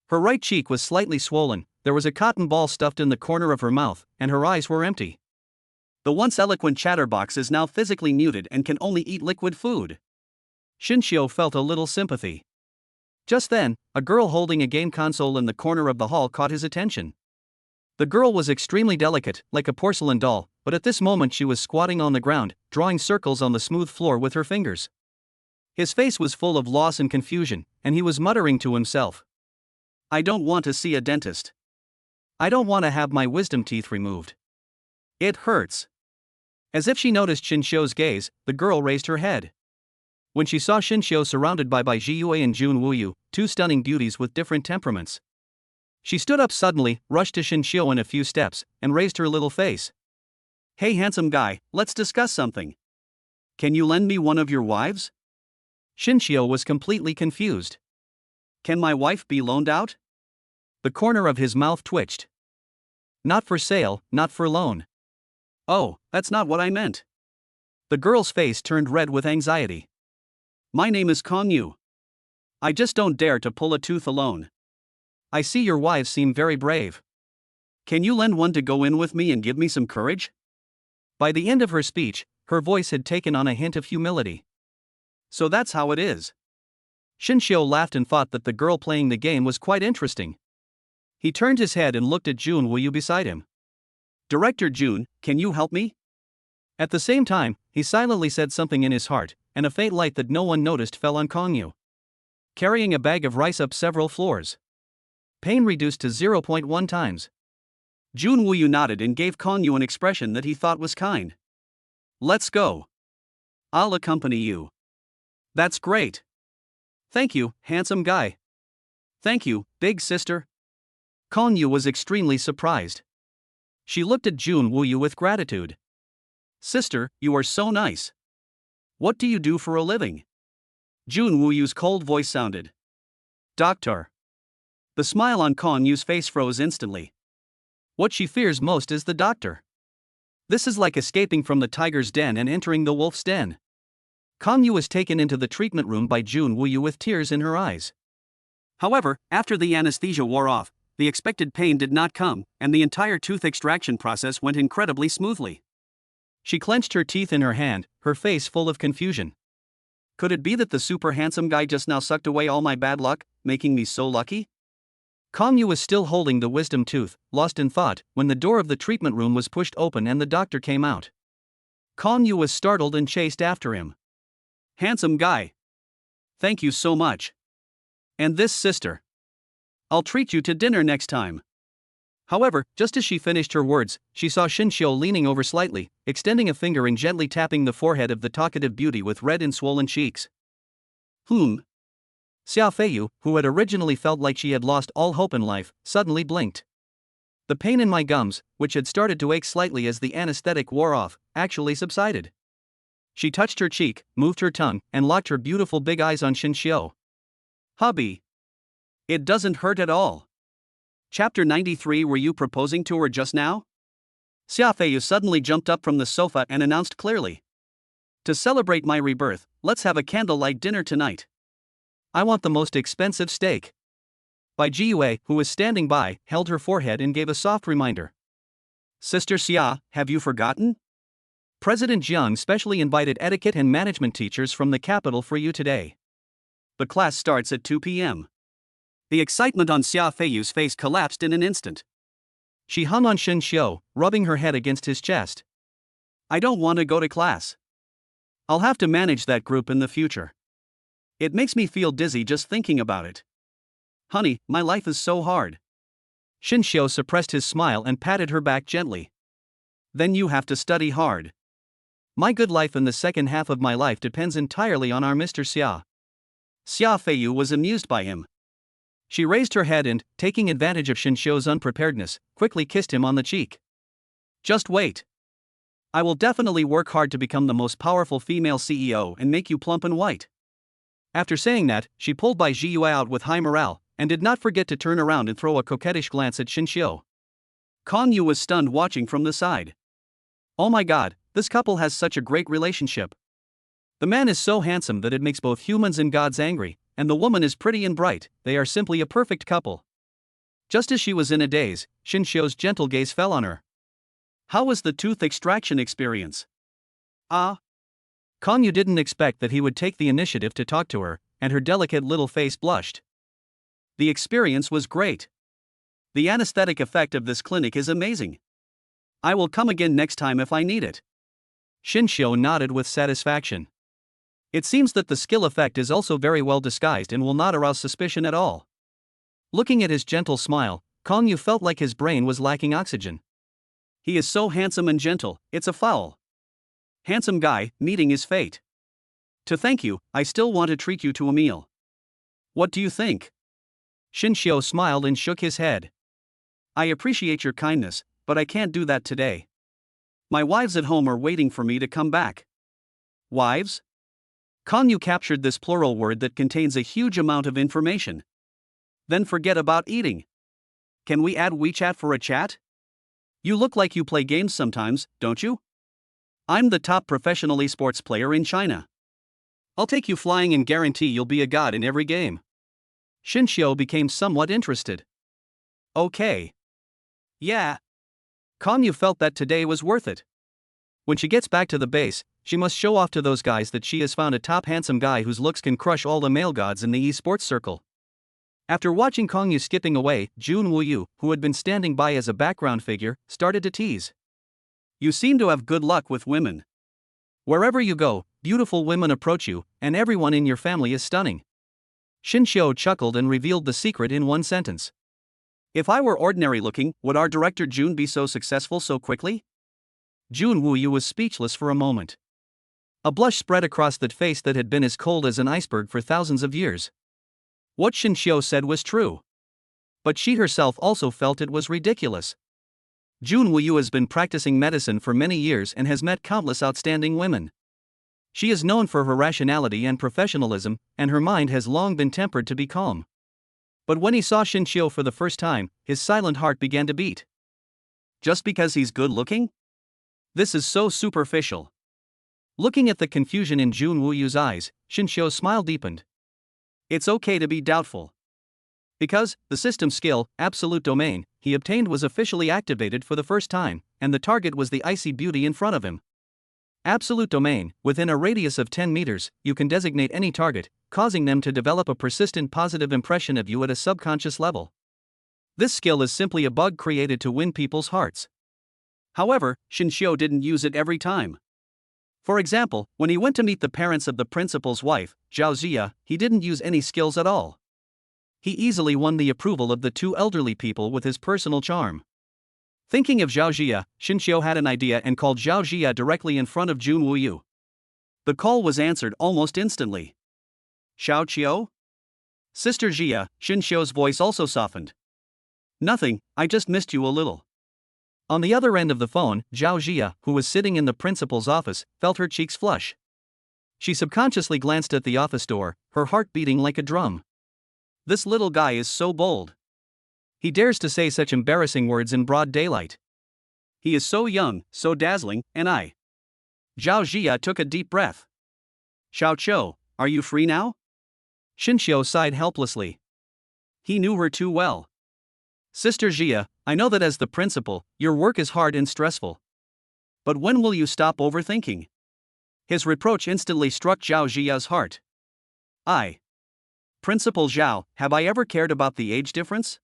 Her right cheek was slightly swollen, there was a cotton ball stuffed in the corner of her mouth, and her eyes were empty. The once eloquent chatterbox is now physically muted and can only eat liquid food. Shinshio felt a little sympathy. Just then, a girl holding a game console in the corner of the hall caught his attention. The girl was extremely delicate, like a porcelain doll, but at this moment she was squatting on the ground, drawing circles on the smooth floor with her fingers. His face was full of loss and confusion, and he was muttering to himself. I don't want to see a dentist. I don't want to have my wisdom teeth removed. It hurts. As if she noticed Shinshio's gaze, the girl raised her head. When she saw Shinshio surrounded by Bai Jiyue and Jun Wuyu, two stunning beauties with different temperaments, she stood up suddenly, rushed to Shinshio in a few steps, and raised her little face. Hey handsome guy, let's discuss something. Can you lend me one of your wives? Shinshio was completely confused. Can my wife be loaned out? The corner of his mouth twitched. Not for sale, not for loan. Oh, that's not what I meant. The girl's face turned red with anxiety. My name is Kong Yu. I just don't dare to pull a tooth alone. I see your wives seem very brave. Can you lend one to go in with me and give me some courage? By the end of her speech, her voice had taken on a hint of humility. So that's how it is. Shinshio laughed and thought that the girl playing the game was quite interesting. He turned his head and looked at Jun Wuyu beside him. Director Jun, can you help me? At the same time, he silently said something in his heart, and a faint light that no one noticed fell on Kong Yu. Carrying a bag of rice up several floors. Pain reduced to 0.1 times. Jun Wuyu nodded and gave Kong Yu an expression that he thought was kind. Let's go. I'll accompany you. That's great. Thank you, handsome guy. Thank you, big sister. Kong Yu was extremely surprised. She looked at Jun Wuyu with gratitude. Sister, you are so nice. What do you do for a living? Jun Wuyu's cold voice sounded. Doctor. The smile on Kong Yu's face froze instantly. What she fears most is the doctor. This is like escaping from the tiger's den and entering the wolf's den. Kong Yu was taken into the treatment room by Jun Wuyu with tears in her eyes. However, after the anesthesia wore off, the expected pain did not come, and the entire tooth extraction process went incredibly smoothly. She clenched her teeth in her hand, her face full of confusion. Could it be that the super handsome guy just now sucked away all my bad luck, making me so lucky? Kong Yu was still holding the wisdom tooth, lost in thought, when the door of the treatment room was pushed open and the doctor came out. Kong Yu was startled and chased after him. Handsome guy. Thank you so much. And this sister. I'll treat you to dinner next time. However, just as she finished her words, she saw Shinshio leaning over slightly, extending a finger and gently tapping the forehead of the talkative beauty with red and swollen cheeks. Xia Feiyu, who had originally felt like she had lost all hope in life, suddenly blinked. The pain in my gums, which had started to ache slightly as the anesthetic wore off, actually subsided. She touched her cheek, moved her tongue, and locked her beautiful big eyes on Shinshio. Hubby. It doesn't hurt at all. Chapter 93. Were you proposing to her just now? Xia Feiyu suddenly jumped up from the sofa and announced clearly. To celebrate my rebirth, let's have a candlelight dinner tonight. I want the most expensive steak. Bai Jiyue, who was standing by, held her forehead and gave a soft reminder. Sister Xia, have you forgotten? President Jiang specially invited etiquette and management teachers from the capital for you today. but class starts at 2 p.m. The excitement on Xia Feiyu's face collapsed in an instant. She hung on Shin Xiu, rubbing her head against his chest. I don't want to go to class. I'll have to manage that group in the future. It makes me feel dizzy just thinking about it. Honey, my life is so hard. Shin Xiu suppressed his smile and patted her back gently. Then you have to study hard. My good life in the second half of my life depends entirely on our Mr. Xia. Xia Feiyu was amused by him. She raised her head and, taking advantage of Shin Xiu's unpreparedness, quickly kissed him on the cheek. Just wait. I will definitely work hard to become the most powerful female CEO and make you plump and white. After saying that, she pulled Bai Zhiyue out with high morale, and did not forget to turn around and throw a coquettish glance at Shin Xiu. Kong Yu was stunned watching from the side. Oh my god, this couple has such a great relationship. The man is so handsome that it makes both humans and gods angry, and the woman is pretty and bright. They are simply a perfect couple. Just as she was in a daze, Shin Xiu's gentle gaze fell on her. How was the tooth extraction experience? Kong Yu didn't expect that he would take the initiative to talk to her, and her delicate little face blushed. The experience was great. The anesthetic effect of this clinic is amazing. I will come again next time if I need it. Shin Xiu nodded with satisfaction. It seems that the skill effect is also very well disguised and will not arouse suspicion at all. Looking at his gentle smile, Kong Yu felt like his brain was lacking oxygen. He is so handsome and gentle, it's a foul. Handsome guy, meeting his fate. To thank you, I still want to treat you to a meal. What do you think? Shin Xiu smiled and shook his head. I appreciate your kindness, but I can't do that today. My wives at home are waiting for me to come back. Wives? Kong Yu captured this plural word that contains a huge amount of information. Then forget about eating. Can we add WeChat for a chat? You look like you play games sometimes, don't you? I'm the top professional esports player in China. I'll take you flying and guarantee you'll be a god in every game. Shin Xiu became somewhat interested. Okay. Yeah. Kong Yu felt that today was worth it. When she gets back to the base, she must show off to those guys that she has found a top handsome guy whose looks can crush all the male gods in the esports circle. After watching Kong Yu skipping away, Jun Wuyu, who had been standing by as a background figure, started to tease. You seem to have good luck with women. Wherever you go, beautiful women approach you, and everyone in your family is stunning. Shin Xiu chuckled and revealed the secret in one sentence. If I were ordinary looking, would our director Jun be so successful so quickly? Jun Wuyu was speechless for a moment. A blush spread across that face that had been as cold as an iceberg for thousands of years. What Shin Xiu said was true. But she herself also felt it was ridiculous. Jun Wuyu has been practicing medicine for many years and has met countless outstanding women. She is known for her rationality and professionalism, and her mind has long been tempered to be calm. But when he saw Shin Xiu for the first time, his silent heart began to beat. Just because he's good looking? This is so superficial. Looking at the confusion in Jun Wuyu's eyes, Shin Xiu's smile deepened. It's okay to be doubtful. Because, the system skill, Absolute Domain, he obtained was officially activated for the first time, and the target was the icy beauty in front of him. Absolute Domain, within a radius of 10 meters, you can designate any target, causing them to develop a persistent positive impression of you at a subconscious level. This skill is simply a bug created to win people's hearts. However, Shin Xiu didn't use it every time. For example, when he went to meet the parents of the principal's wife, Zhao Jia, he didn't use any skills at all. He easily won the approval of the two elderly people with his personal charm. Thinking of Zhao Jia, Shin Xiu had an idea and called Zhao Jia directly in front of Jun Wuyu. The call was answered almost instantly. Xiao Qiu? Sister Jia, Shin Xiu's voice also softened. Nothing, I just missed you a little. On the other end of the phone, Zhao Jia, who was sitting in the principal's office, felt her cheeks flush. She subconsciously glanced at the office door, her heart beating like a drum. This little guy is so bold. He dares to say such embarrassing words in broad daylight. He is so young, so dazzling, and I. Zhao Jia took a deep breath. Xiao Qiu, are you free now? Shin Xiu sighed helplessly. He knew her too well. Sister Jia, I know that as the principal, your work is hard and stressful. But when will you stop overthinking? His reproach instantly struck Zhao Jia's heart. Principal Zhao, have I ever cared about the age difference?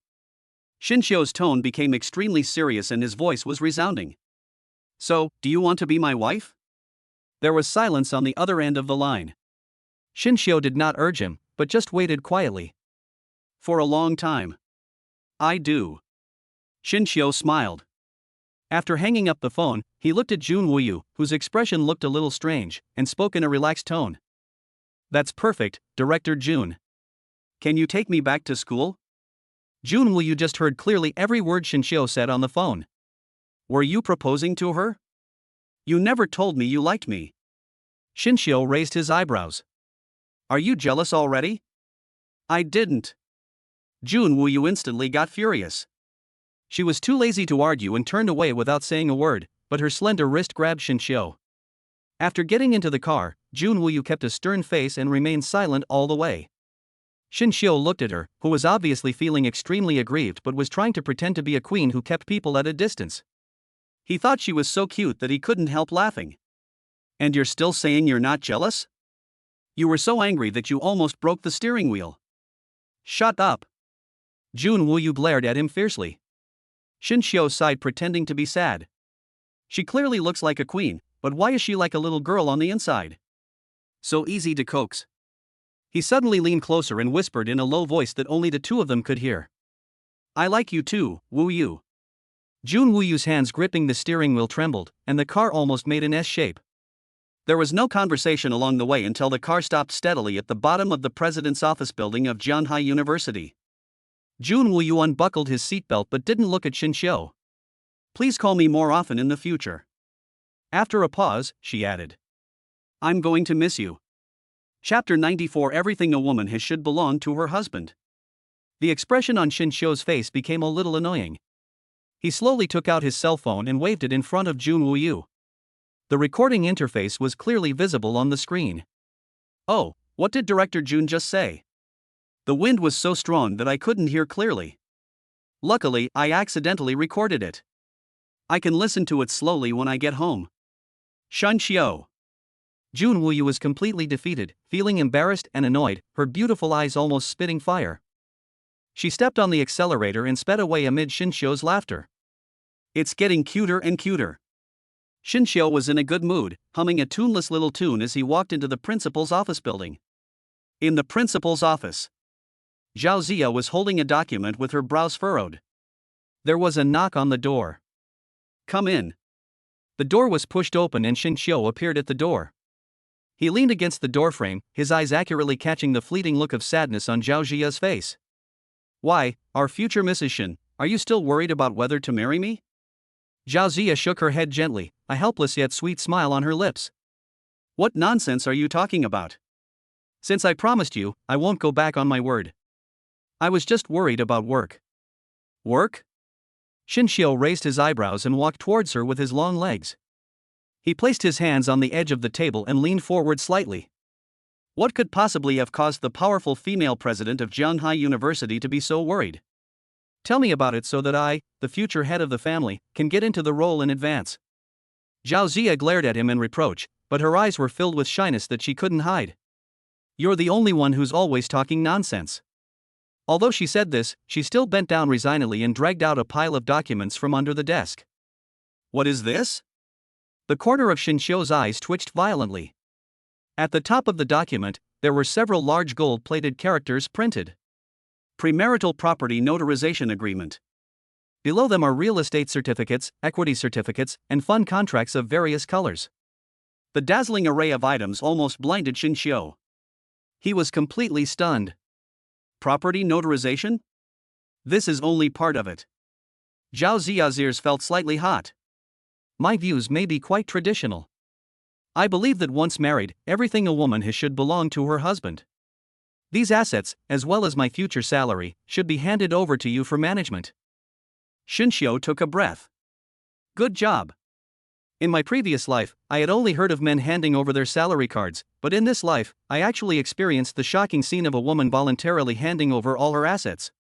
Xinxiu's tone became extremely serious and his voice was resounding. So, do you want to be my wife? There was silence on the other end of the line. Xinxiu did not urge him, but just waited quietly. For a long time. I do. Xinxiu smiled. After hanging up the phone, he looked at Jun Wuyu, whose expression looked a little strange, and spoke in a relaxed tone. That's perfect, Director Jun. Can you take me back to school? Jun Wuyu just heard clearly every word Xinxiu said on the phone. Were you proposing to her? You never told me you liked me. Xinxiu raised his eyebrows. Are you jealous already? I didn't. Jun Wuyu instantly got furious. She was too lazy to argue and turned away without saying a word, but her slender wrist grabbed Xinxiu. After getting into the car, Jun Wuyu kept a stern face and remained silent all the way. Xinxiu looked at her, who was obviously feeling extremely aggrieved but was trying to pretend to be a queen who kept people at a distance. He thought she was so cute that he couldn't help laughing. And you're still saying you're not jealous? You were so angry that you almost broke the steering wheel. Shut up. Jun Wuyu glared at him fiercely. Xinxiu sighed, pretending to be sad. She clearly looks like a queen, but why is she like a little girl on the inside? So easy to coax. He suddenly leaned closer and whispered in a low voice that only the two of them could hear. I like you too, Wuyu. Jun Wuyu's hands gripping the steering wheel trembled, and the car almost made an S shape. There was no conversation along the way until the car stopped steadily at the bottom of the president's office building of Jianhai University. Jun Wuyu unbuckled his seatbelt but didn't look at Xinxiu. Please call me more often in the future. After a pause, she added. I'm going to miss you. Chapter 94. Everything a woman has should belong to her husband. The expression on Xinxiu's face became a little annoying. He slowly took out his cell phone and waved it in front of Jun Wuyu. The recording interface was clearly visible on the screen. Oh, what did Director Jun just say? The wind was so strong that I couldn't hear clearly. Luckily, I accidentally recorded it. I can listen to it slowly when I get home. Xinxiu. Jun Wuyu was completely defeated, feeling embarrassed and annoyed, her beautiful eyes almost spitting fire. She stepped on the accelerator and sped away amid Xinxiu's laughter. It's getting cuter and cuter. Xinxiu was in a good mood, humming a tuneless little tune as he walked into the principal's office building. In the principal's office, Zhao Zia was holding a document with her brows furrowed. There was a knock on the door. Come in. The door was pushed open and Xinxiu appeared at the door. He leaned against the doorframe, his eyes accurately catching the fleeting look of sadness on Zhao Zia's face. Why, our future Mrs. Xin, are you still worried about whether to marry me? Zhao Zia shook her head gently, a helpless yet sweet smile on her lips. What nonsense are you talking about? Since I promised you, I won't go back on my word. I was just worried about work. Work? Xinxiu raised his eyebrows and walked towards her with his long legs. He placed his hands on the edge of the table and leaned forward slightly. What could possibly have caused the powerful female president of Jianhai University to be so worried? Tell me about it so that I, the future head of the family, can get into the role in advance. Zhao Zia glared at him in reproach, but her eyes were filled with shyness that she couldn't hide. You're the only one who's always talking nonsense. Although she said this, she still bent down resignedly and dragged out a pile of documents from under the desk. What is this? The corner of Xinxiu's eyes twitched violently. At the top of the document, there were several large gold-plated characters printed. Premarital Property Notarization Agreement. Below them are real estate certificates, equity certificates, and fund contracts of various colors. The dazzling array of items almost blinded Xinxiu. He was completely stunned. Property notarization? This is only part of it. Zhao Zia's ears felt slightly hot. My views may be quite traditional. I believe that once married, everything a woman has should belong to her husband. These assets, as well as my future salary, should be handed over to you for management. Xinxiu took a breath. Good job. In my previous life, I had only heard of men handing over their salary cards, but in this life, I actually experienced the shocking scene of a woman voluntarily handing over all her assets.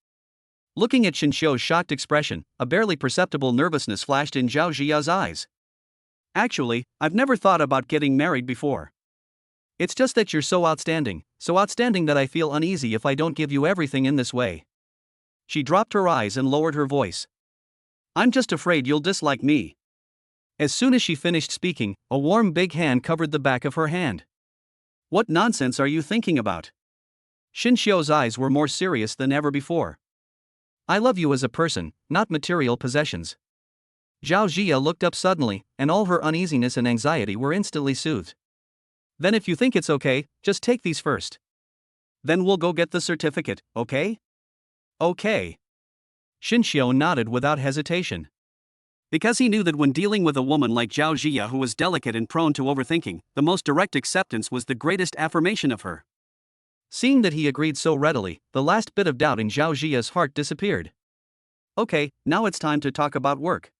Looking at Xinxiu's shocked expression, a barely perceptible nervousness flashed in Zhao Zia's eyes. Actually, I've never thought about getting married before. It's just that you're so outstanding that I feel uneasy if I don't give you everything in this way. She dropped her eyes and lowered her voice. I'm just afraid you'll dislike me. As soon as she finished speaking, a warm big hand covered the back of her hand. What nonsense are you thinking about? Xinxiu's eyes were more serious than ever before. I love you as a person, not material possessions. Zhao Jia looked up suddenly, and all her uneasiness and anxiety were instantly soothed. Then if you think it's okay, just take these first. Then we'll go get the certificate, okay? Okay. Xinxiu nodded without hesitation. Because he knew that when dealing with a woman like Zhao Jia who was delicate and prone to overthinking, the most direct acceptance was the greatest affirmation of her. Seeing that he agreed so readily, the last bit of doubt in Zhao Jia's heart disappeared. Okay, now it's time to talk about work.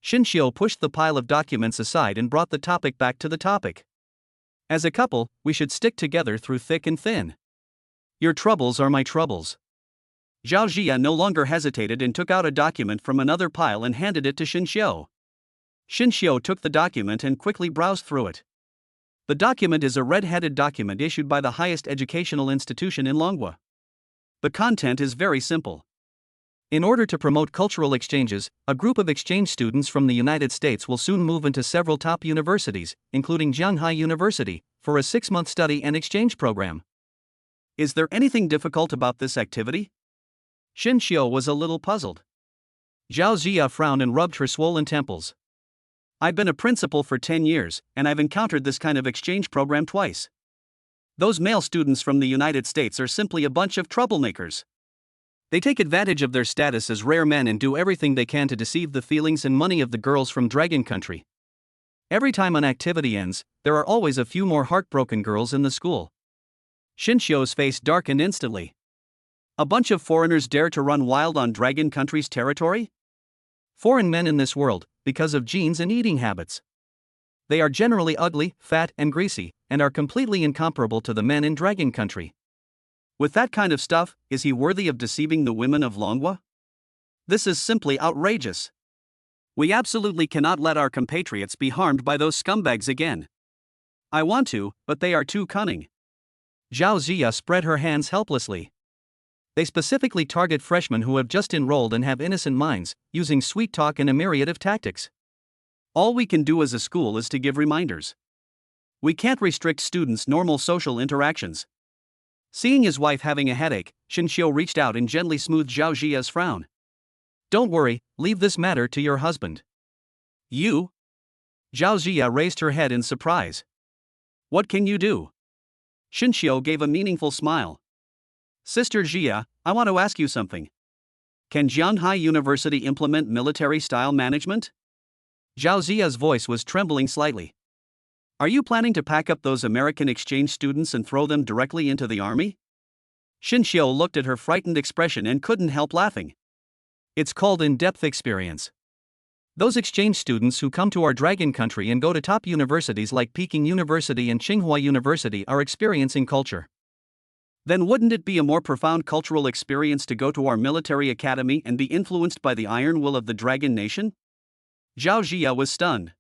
Xinxiu pushed the pile of documents aside and brought the topic back to the topic. As a couple, we should stick together through thick and thin. Your troubles are my troubles. Zhao Jia no longer hesitated and took out a document from another pile and handed it to Xinxiu. Xinxiu took the document and quickly browsed through it. The document is a red-headed document issued by the highest educational institution in Longhua. The content is very simple. In order to promote cultural exchanges, a group of exchange students from the United States will soon move into several top universities, including Jianghai University, for a 6-month study and exchange program. Is there anything difficult about this activity? Xinxiu was a little puzzled. Zhao Jia frowned and rubbed her swollen temples. I've been a principal for 10 years, and I've encountered this kind of exchange program twice. Those male students from the United States are simply a bunch of troublemakers. They take advantage of their status as rare men and do everything they can to deceive the feelings and money of the girls from Dragon Country. Every time an activity ends, there are always a few more heartbroken girls in the school. Xinxiu's face darkened instantly. A bunch of foreigners dare to run wild on Dragon Country's territory? Foreign men in this world, because of genes and eating habits. They are generally ugly, fat, and greasy, and are completely incomparable to the men in Dragon Country. With that kind of stuff, is he worthy of deceiving the women of Longhua? This is simply outrageous. We absolutely cannot let our compatriots be harmed by those scumbags again. I want to, but they are too cunning. Zhao Jia spread her hands helplessly. They specifically target freshmen who have just enrolled and have innocent minds, using sweet talk and a myriad of tactics. All we can do as a school is to give reminders. We can't restrict students' normal social interactions. Seeing his wife having a headache, Xinxiu reached out and gently smoothed Zhao Jia's frown. Don't worry, leave this matter to your husband. You? Zhao Jia raised her head in surprise. What can you do? Xinxiu gave a meaningful smile. Sister Jia, I want to ask you something. Can Jianghai University implement military-style management? Zhao Jia's voice was trembling slightly. Are you planning to pack up those American exchange students and throw them directly into the army? Xinxiu looked at her frightened expression and couldn't help laughing. It's called in-depth experience. Those exchange students who come to our Dragon Country and go to top universities like Peking University and Tsinghua University are experiencing culture. Then wouldn't it be a more profound cultural experience to go to our military academy and be influenced by the iron will of the Dragon Nation? Zhao Jia was stunned.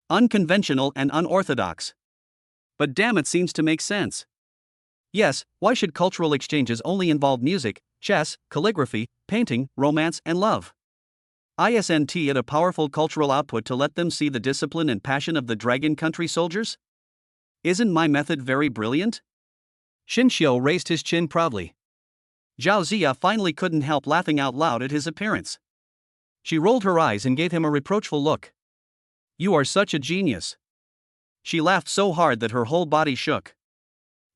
Unconventional and unorthodox. But damn, it seems to make sense. Yes, why should cultural exchanges only involve music, chess, calligraphy, painting, romance, and love? Isn't it a powerful cultural output to let them see the discipline and passion of the Dragon Country soldiers? Isn't my method very brilliant? Xinxiu raised his chin proudly. Zhao Jia finally couldn't help laughing out loud at his appearance. She rolled her eyes and gave him a reproachful look. You are such a genius. She laughed so hard that her whole body shook.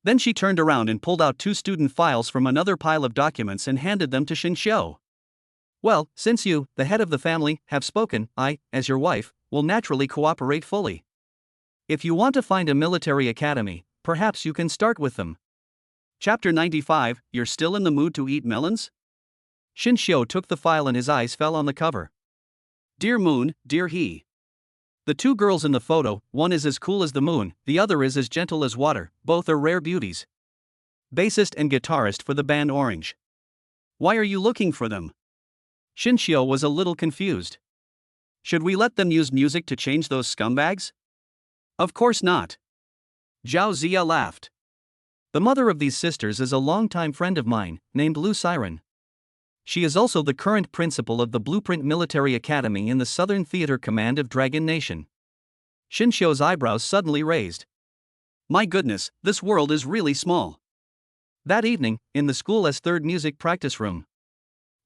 Then she turned around and pulled out 2 student files from another pile of documents and handed them to Xinxiu. Well, since you, the head of the family, have spoken, I, as your wife, will naturally cooperate fully. If you want to find a military academy, perhaps you can start with them. Chapter 95, You're still in the mood to eat melons? Xinxiu took the file and his eyes fell on the cover. Dear Moon, dear He. The 2 girls in the photo, one is as cool as the moon, the other is as gentle as water, both are rare beauties. Bassist and guitarist for the band Orange. Why are you looking for them? Xinxiu was a little confused. Should we let them use music to change those scumbags? Of course not. Zhao Zia laughed. The mother of these sisters is a longtime friend of mine, named Lu Siren. She is also the current principal of the Blueprint Military Academy in the Southern Theater Command of Dragon Nation. Xinxiu's eyebrows suddenly raised. My goodness, this world is really small. That evening, in the school's third music practice room.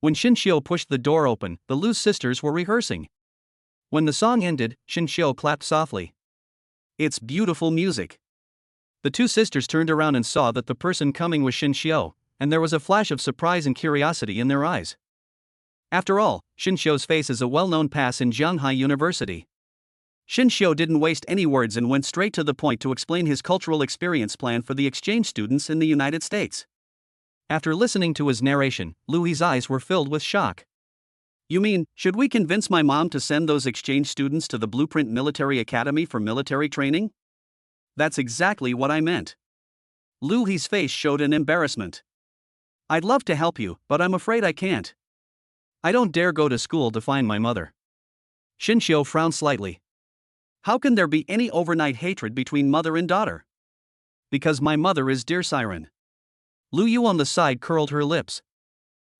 When Xinxiu pushed the door open, the Lu sisters were rehearsing. When the song ended, Xinxiu clapped softly. It's beautiful music. The two sisters turned around and saw that the person coming was Xinxiu, and there was a flash of surprise and curiosity in their eyes. After all, Xinxiu's face is a well-known pass in Jianghai University. Xinxiu didn't waste any words and went straight to the point to explain his cultural experience plan for the exchange students in the United States. After listening to his narration, Lui's eyes were filled with shock. You mean, should we convince my mom to send those exchange students to the Blueprint Military Academy for military training? That's exactly what I meant. Lui's face showed an embarrassment. I'd love to help you, but I'm afraid I can't. I don't dare go to school to find my mother. Xinxiu frowned slightly. How can there be any overnight hatred between mother and daughter? Because my mother is dear Siren. Lu Yu on the side curled her lips.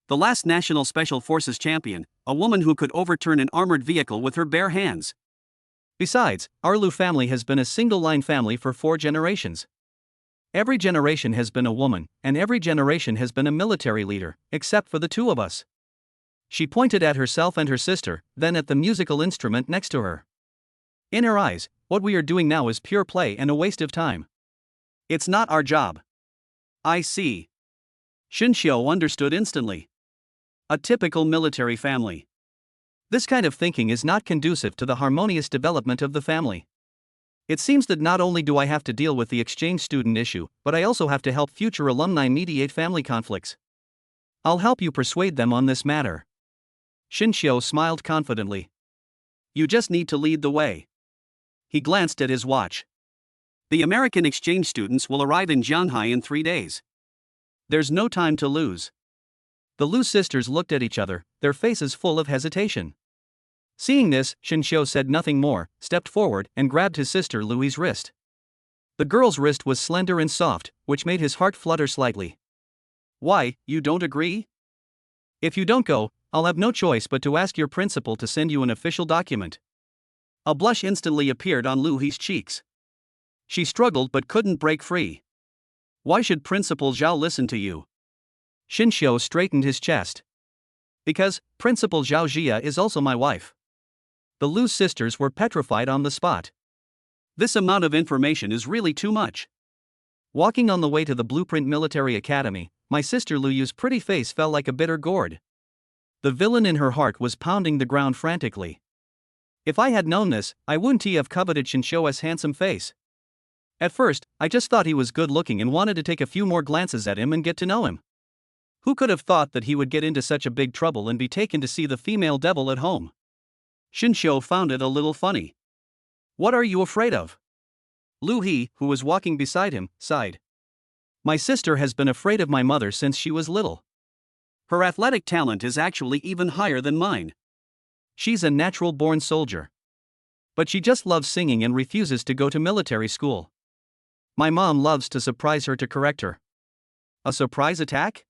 The last National Special Forces champion, a woman who could overturn an armored vehicle with her bare hands. Besides, our Lu family has been a single-line family for 4 generations. Every generation has been a woman, and every generation has been a military leader, except for the 2 of us. She pointed at herself and her sister, then at the musical instrument next to her. In her eyes, what we are doing now is pure play and a waste of time. It's not our job. I see. Xinxiu understood instantly. A typical military family. This kind of thinking is not conducive to the harmonious development of the family. It seems that not only do I have to deal with the exchange student issue, but I also have to help future alumni mediate family conflicts. I'll help you persuade them on this matter. Xinxiu smiled confidently. You just need to lead the way. He glanced at his watch. The American exchange students will arrive in Jianghai in 3 days. There's no time to lose. The Lu sisters looked at each other, their faces full of hesitation. Seeing this, Xinxiu said nothing more, stepped forward, and grabbed his sister Lui's wrist. The girl's wrist was slender and soft, which made his heart flutter slightly. Why, you don't agree? If you don't go, I'll have no choice but to ask your principal to send you an official document. A blush instantly appeared on Lui's cheeks. She struggled but couldn't break free. Why should Principal Zhao listen to you? Xinxiu straightened his chest. Because Principal Zhao Jia is also my wife. The Lu sisters were petrified on the spot. This amount of information is really too much. Walking on the way to the Blueprint Military Academy, my sister Lu Yu's pretty face fell like a bitter gourd. The villain in her heart was pounding the ground frantically. If I had known this, I wouldn't have coveted Xinxiu's handsome face. At first, I just thought he was good looking and wanted to take a few more glances at him and get to know him. Who could have thought that he would get into such a big trouble and be taken to see the female devil at home? Xinxiu found it a little funny. What are you afraid of? Lu He, who was walking beside him, sighed. My sister has been afraid of my mother since she was little. Her athletic talent is actually even higher than mine. She's a natural-born soldier. But she just loves singing and refuses to go to military school. My mom loves to surprise her to correct her. A surprise attack?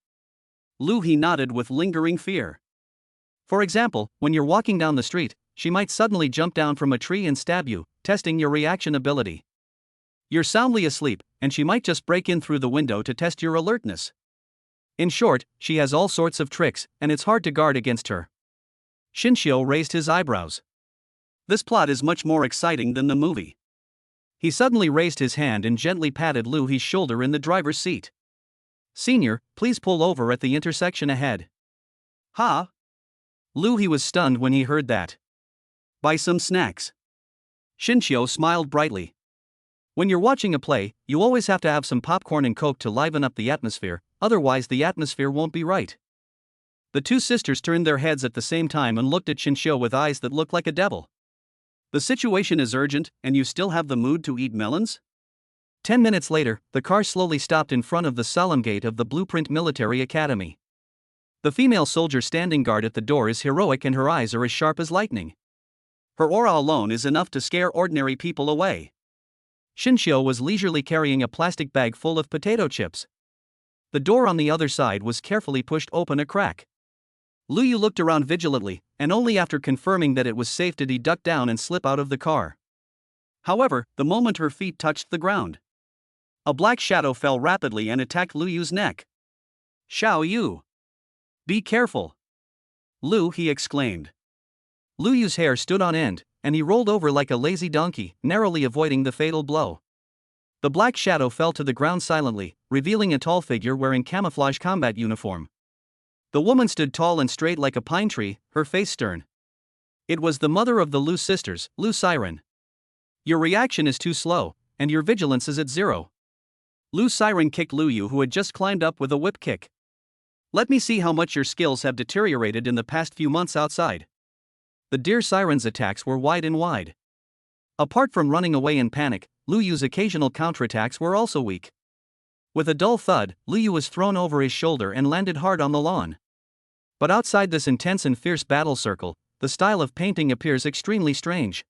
Lu He nodded with lingering fear. For example, when you're walking down the street, she might suddenly jump down from a tree and stab you, testing your reaction ability. You're soundly asleep, and she might just break in through the window to test your alertness. In short, she has all sorts of tricks, and it's hard to guard against her. Xinxiu raised his eyebrows. This plot is much more exciting than the movie. He suddenly raised his hand and gently patted Lu He's shoulder in the driver's seat. Senior, please pull over at the intersection ahead. Huh? Lu He was stunned when he heard that. Buy some snacks. Xinxiu smiled brightly. When you're watching a play, you always have to have some popcorn and Coke to liven up the atmosphere, otherwise the atmosphere won't be right. The two sisters turned their heads at the same time and looked at Xinxiu with eyes that looked like a devil. The situation is urgent, and you still have the mood to eat melons? 10 minutes later, the car slowly stopped in front of the solemn gate of the Blueprint Military Academy. The female soldier standing guard at the door is heroic and her eyes are as sharp as lightning. Her aura alone is enough to scare ordinary people away. Shinshio was leisurely carrying a plastic bag full of potato chips. The door on the other side was carefully pushed open a crack. Lu Yu looked around vigilantly, and only after confirming that it was safe did he duck down and slip out of the car. However, the moment her feet touched the ground, a black shadow fell rapidly and attacked Lu Yu's neck. "Xiao Yu! Be careful!" "Lu," he exclaimed. Lu Yu's hair stood on end, and he rolled over like a lazy donkey, narrowly avoiding the fatal blow. The black shadow fell to the ground silently, revealing a tall figure wearing camouflage combat uniform. The woman stood tall and straight like a pine tree, her face stern. It was the mother of the Lu sisters, Lu Siren. "Your reaction is too slow, and your vigilance is at 0. Lu Siren kicked Lu Yu, who had just climbed up, with a whip kick. "Let me see how much your skills have deteriorated in the past few months outside." The deer Siren's attacks were wide and wide. Apart from running away in panic, Lu Yu's occasional counterattacks were also weak. With a dull thud, Lu Yu was thrown over his shoulder and landed hard on the lawn. But outside this intense and fierce battle circle, the style of painting appears extremely strange.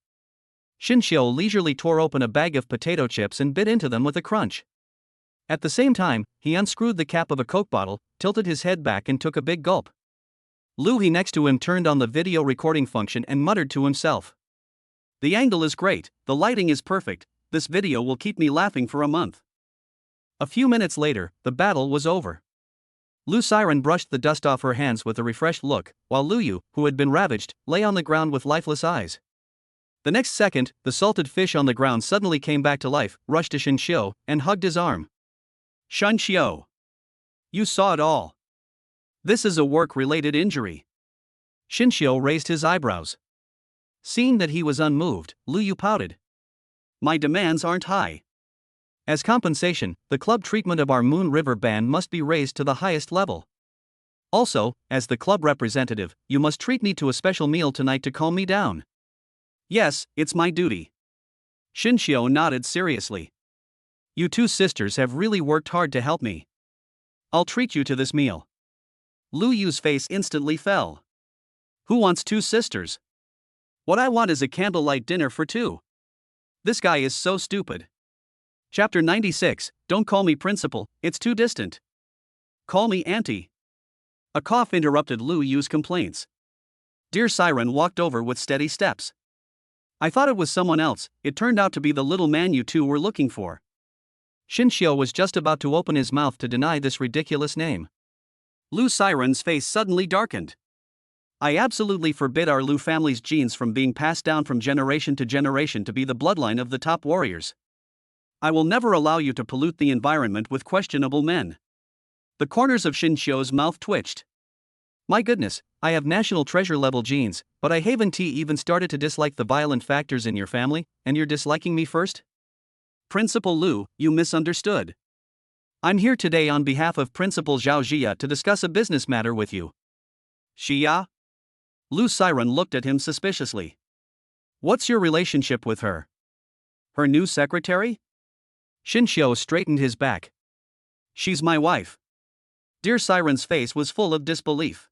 Shinshio leisurely tore open a bag of potato chips and bit into them with a crunch. At the same time, he unscrewed the cap of a Coke bottle, tilted his head back and took a big gulp. Lu He next to him turned on the video recording function and muttered to himself. "The angle is great, the lighting is perfect, this video will keep me laughing for a month." A few minutes later, the battle was over. Lu Siren brushed the dust off her hands with a refreshed look, while Lu Yu, who had been ravaged, lay on the ground with lifeless eyes. The next second, the salted fish on the ground suddenly came back to life, rushed to Shinshio, and hugged his arm. "Shinshio! You saw it all. This is a work-related injury." Shinshio raised his eyebrows. Seeing that he was unmoved, Lu Yu pouted. "My demands aren't high. As compensation, the club treatment of our Moon River ban must be raised to the highest level. Also, as the club representative, you must treat me to a special meal tonight to calm me down." "Yes, it's my duty." Shinshio nodded seriously. "You two sisters have really worked hard to help me. I'll treat you to this meal." Lu Yu's face instantly fell. "Who wants two sisters? What I want is a candlelight dinner for two. This guy is so stupid." Chapter 96, Don't Call Me Principal, It's Too Distant. "Call me Auntie." A cough interrupted Lu Yu's complaints. Dear Siren walked over with steady steps. "I thought it was someone else, it turned out to be the little man you two were looking for." Shinshio was just about to open his mouth to deny this ridiculous name. Lu Siren's face suddenly darkened. "I absolutely forbid our Lu family's genes from being passed down from generation to generation to be the bloodline of the top warriors. I will never allow you to pollute the environment with questionable men." The corners of Shinshio's mouth twitched. "My goodness, I have national treasure level genes, but I haven't even started to dislike the violent factors in your family, and you're disliking me first?" "Principal Lu, you misunderstood. I'm here today on behalf of Principal Zhao Jia to discuss a business matter with you." "Xia?" Lu Siren looked at him suspiciously. "What's your relationship with her? Her new secretary?" Shinshio straightened his back. "She's my wife." Dear Siren's face was full of disbelief.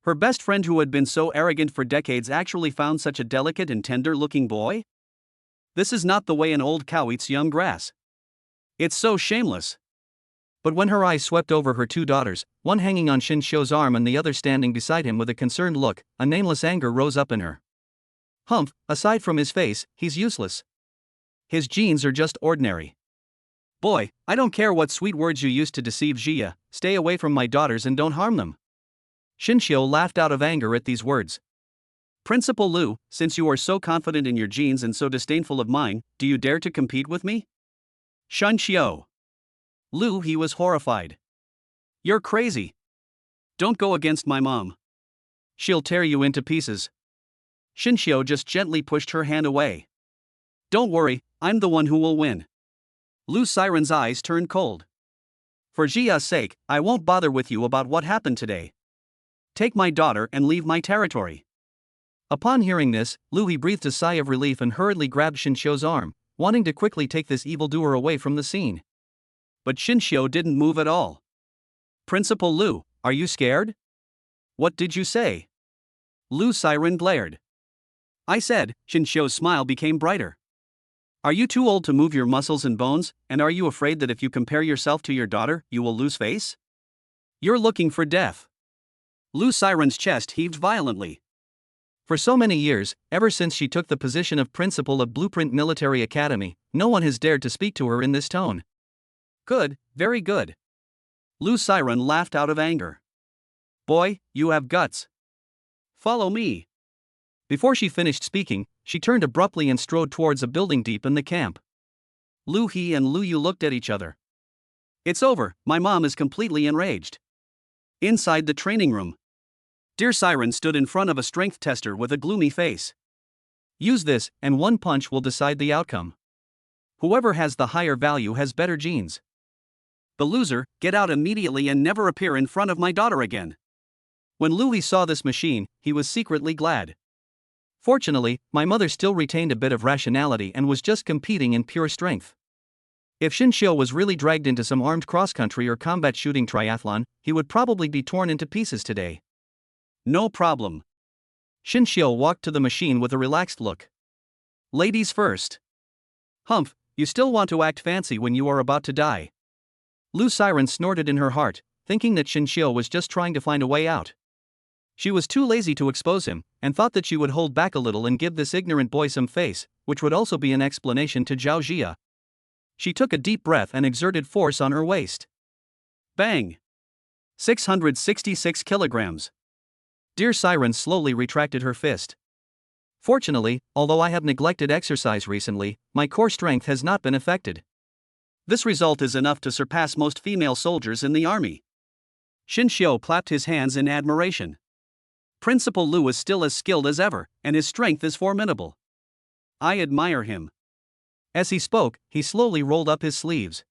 Her best friend who had been so arrogant for decades actually found such a delicate and tender-looking boy? This is not the way an old cow eats young grass. It's so shameless. But when her eyes swept over her two daughters, one hanging on Shinshio's arm and the other standing beside him with a concerned look, a nameless anger rose up in her. Humph, aside from his face, he's useless. His genes are just ordinary. Boy, I don't care what sweet words you used to deceive Jia, stay away from my daughters and don't harm them. Shinshio laughed out of anger at these words. Principal Lu, since you are so confident in your genes and so disdainful of mine, do you dare to compete with me? Shinshio. Lu, he was horrified. You're crazy. Don't go against my mom. She'll tear you into pieces. Shinshio just gently pushed her hand away. Don't worry, I'm the one who will win. Lu Siren's eyes turned cold. For Jia's sake, I won't bother with you about what happened today. Take my daughter and leave my territory. Upon hearing this, Lu he breathed a sigh of relief and hurriedly grabbed Shinshio's arm, wanting to quickly take this evildoer away from the scene. But Shinshio didn't move at all. Principal Lu, are you scared? What did you say? Lu Siren glared. I said, Shinshio's smile became brighter. Are you too old to move your muscles and bones, and are you afraid that if you compare yourself to your daughter, you will lose face? You're looking for death. Lu Siren's chest heaved violently. For so many years, ever since she took the position of principal of Blueprint Military Academy, no one has dared to speak to her in this tone. Good, very good. Lu Siren laughed out of anger. Boy, you have guts. Follow me. Before she finished speaking, she turned abruptly and strode towards a building deep in the camp. Lu He and Lu Yu looked at each other. It's over, my mom is completely enraged. Inside the training room, Dear Siren stood in front of a strength tester with a gloomy face. Use this, and one punch will decide the outcome. Whoever has the higher value has better genes. The loser, get out immediately and never appear in front of my daughter again. When Louis saw this machine, he was secretly glad. Fortunately, my mother still retained a bit of rationality and was just competing in pure strength. If Shinshio was really dragged into some armed cross-country or combat shooting triathlon, he would probably be torn into pieces today. No problem. Shinshio walked to the machine with a relaxed look. Ladies first. Humph, you still want to act fancy when you are about to die. Lu Siren snorted in her heart, thinking that Shinshio was just trying to find a way out. She was too lazy to expose him, and thought that she would hold back a little and give this ignorant boy some face, which would also be an explanation to Zhao Jia. She took a deep breath and exerted force on her waist. Bang! 666 kilograms. Dear Siren slowly retracted her fist. Fortunately, although I have neglected exercise recently, my core strength has not been affected. This result is enough to surpass most female soldiers in the army. Shinshio clapped his hands in admiration. Principal Lu is still as skilled as ever, and his strength is formidable. I admire him. As he spoke, he slowly rolled up his sleeves.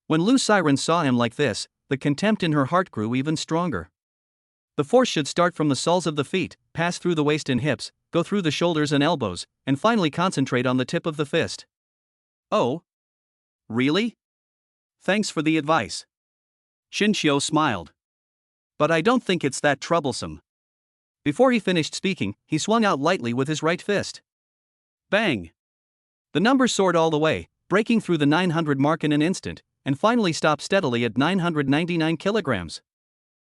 When Lu Siren saw him like this, the contempt in her heart grew even stronger. The force should start from the soles of the feet, pass through the waist and hips, go through the shoulders and elbows, and finally concentrate on the tip of the fist. Oh? Really? Thanks for the advice. Shinshio smiled. But I don't think it's that troublesome. Before he finished speaking, he swung out lightly with his right fist. Bang! The number soared all the way, breaking through the 900 mark in an instant, and finally stopped steadily at 999 kilograms.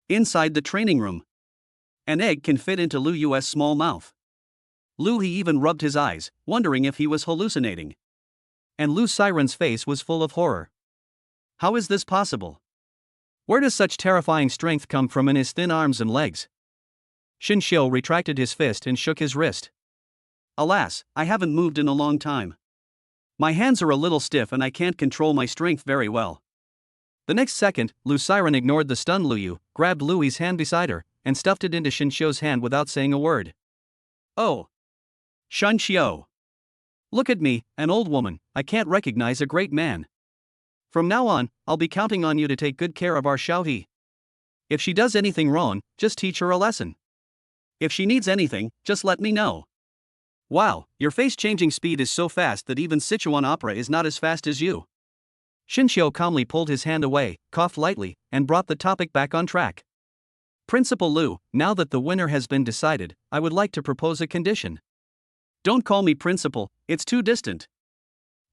Inside the training room, an egg can fit into Lu Yu's small mouth. Lu He even rubbed his eyes, wondering if he was hallucinating. And Lu Siren's face was full of horror. How is this possible? Where does such terrifying strength come from in his thin arms and legs? Shinshio retracted his fist and shook his wrist. Alas, I haven't moved in a long time. My hands are a little stiff and I can't control my strength very well. The next second, Lu Siren ignored the stunned Lu Yu, grabbed Louis's hand beside her, and stuffed it into Shinshio's hand without saying a word. Oh! Shinshio! Look at me, an old woman, I can't recognize a great man. From now on, I'll be counting on you to take good care of our Xiaohe. If she does anything wrong, just teach her a lesson. If she needs anything, just let me know. Wow, your face-changing speed is so fast that even Sichuan opera is not as fast as you. Shinshio calmly pulled his hand away, coughed lightly, and brought the topic back on track. Principal Lu, now that the winner has been decided, I would like to propose a condition. Don't call me principal, it's too distant.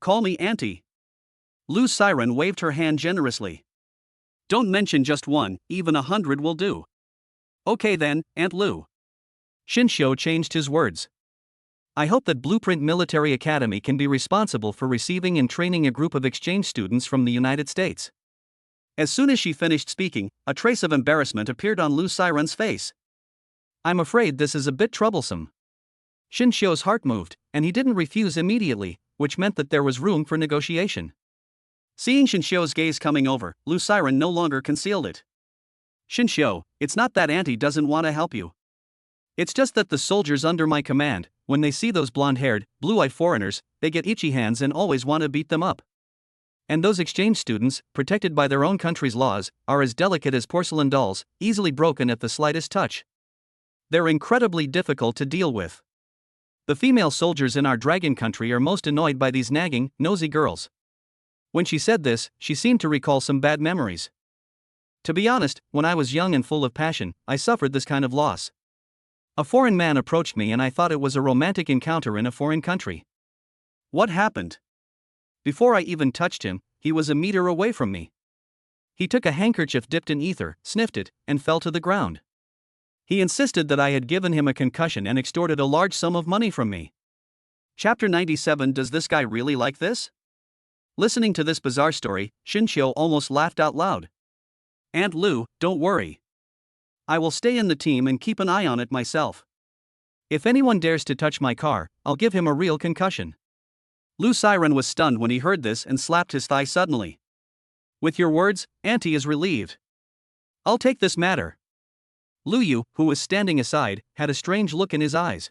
Call me auntie. Lu Siren waved her hand generously. Don't mention just one, even 100 will do. Okay then, Aunt Lu. Shinshio changed his words. I hope that Blueprint Military Academy can be responsible for receiving and training a group of exchange students from the United States. As soon as she finished speaking, a trace of embarrassment appeared on Lu Siren's face. I'm afraid this is a bit troublesome. Shinshio's heart moved, and he didn't refuse immediately, which meant that there was room for negotiation. Seeing Shinshio's gaze coming over, Lu Siren no longer concealed it. Shinshio, it's not that auntie doesn't want to help you. It's just that the soldiers under my command, when they see those blonde-haired, blue-eyed foreigners, they get itchy hands and always want to beat them up. And those exchange students, protected by their own country's laws, are as delicate as porcelain dolls, easily broken at the slightest touch. They're incredibly difficult to deal with. The female soldiers in our dragon country are most annoyed by these nagging, nosy girls. When she said this, she seemed to recall some bad memories. To be honest, when I was young and full of passion, I suffered this kind of loss. A foreign man approached me and I thought it was a romantic encounter in a foreign country. What happened? Before I even touched him, he was a meter away from me. He took a handkerchief dipped in ether, sniffed it, and fell to the ground. He insisted that I had given him a concussion and extorted a large sum of money from me. Chapter 97. Does this guy really like this? Listening to this bizarre story, Shinshio almost laughed out loud. Aunt Lu, don't worry. I will stay in the team and keep an eye on it myself. If anyone dares to touch my car, I'll give him a real concussion. Lu Siren was stunned when he heard this and slapped his thigh suddenly. With your words, Auntie is relieved. I'll take this matter. Lu Yu, who was standing aside, had a strange look in his eyes.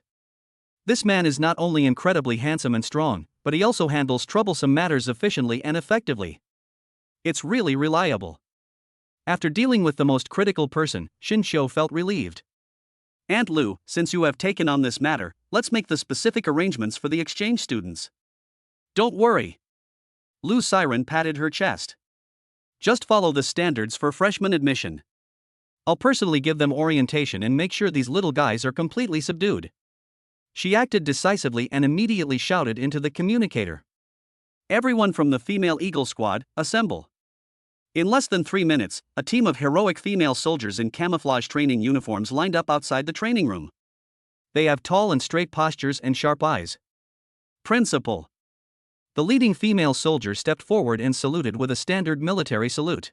This man is not only incredibly handsome and strong, but he also handles troublesome matters efficiently and effectively. It's really reliable. After dealing with the most critical person, Shinshio felt relieved. Aunt Lu, since you have taken on this matter, let's make the specific arrangements for the exchange students. Don't worry. Lu Siren patted her chest. Just follow the standards for freshman admission. I'll personally give them orientation and make sure these little guys are completely subdued. She acted decisively and immediately shouted into the communicator. Everyone from the Female Eagle Squad, assemble. In less than 3 minutes, a team of heroic female soldiers in camouflage training uniforms lined up outside the training room. They have tall and straight postures and sharp eyes. Principal. The leading female soldier stepped forward and saluted with a standard military salute.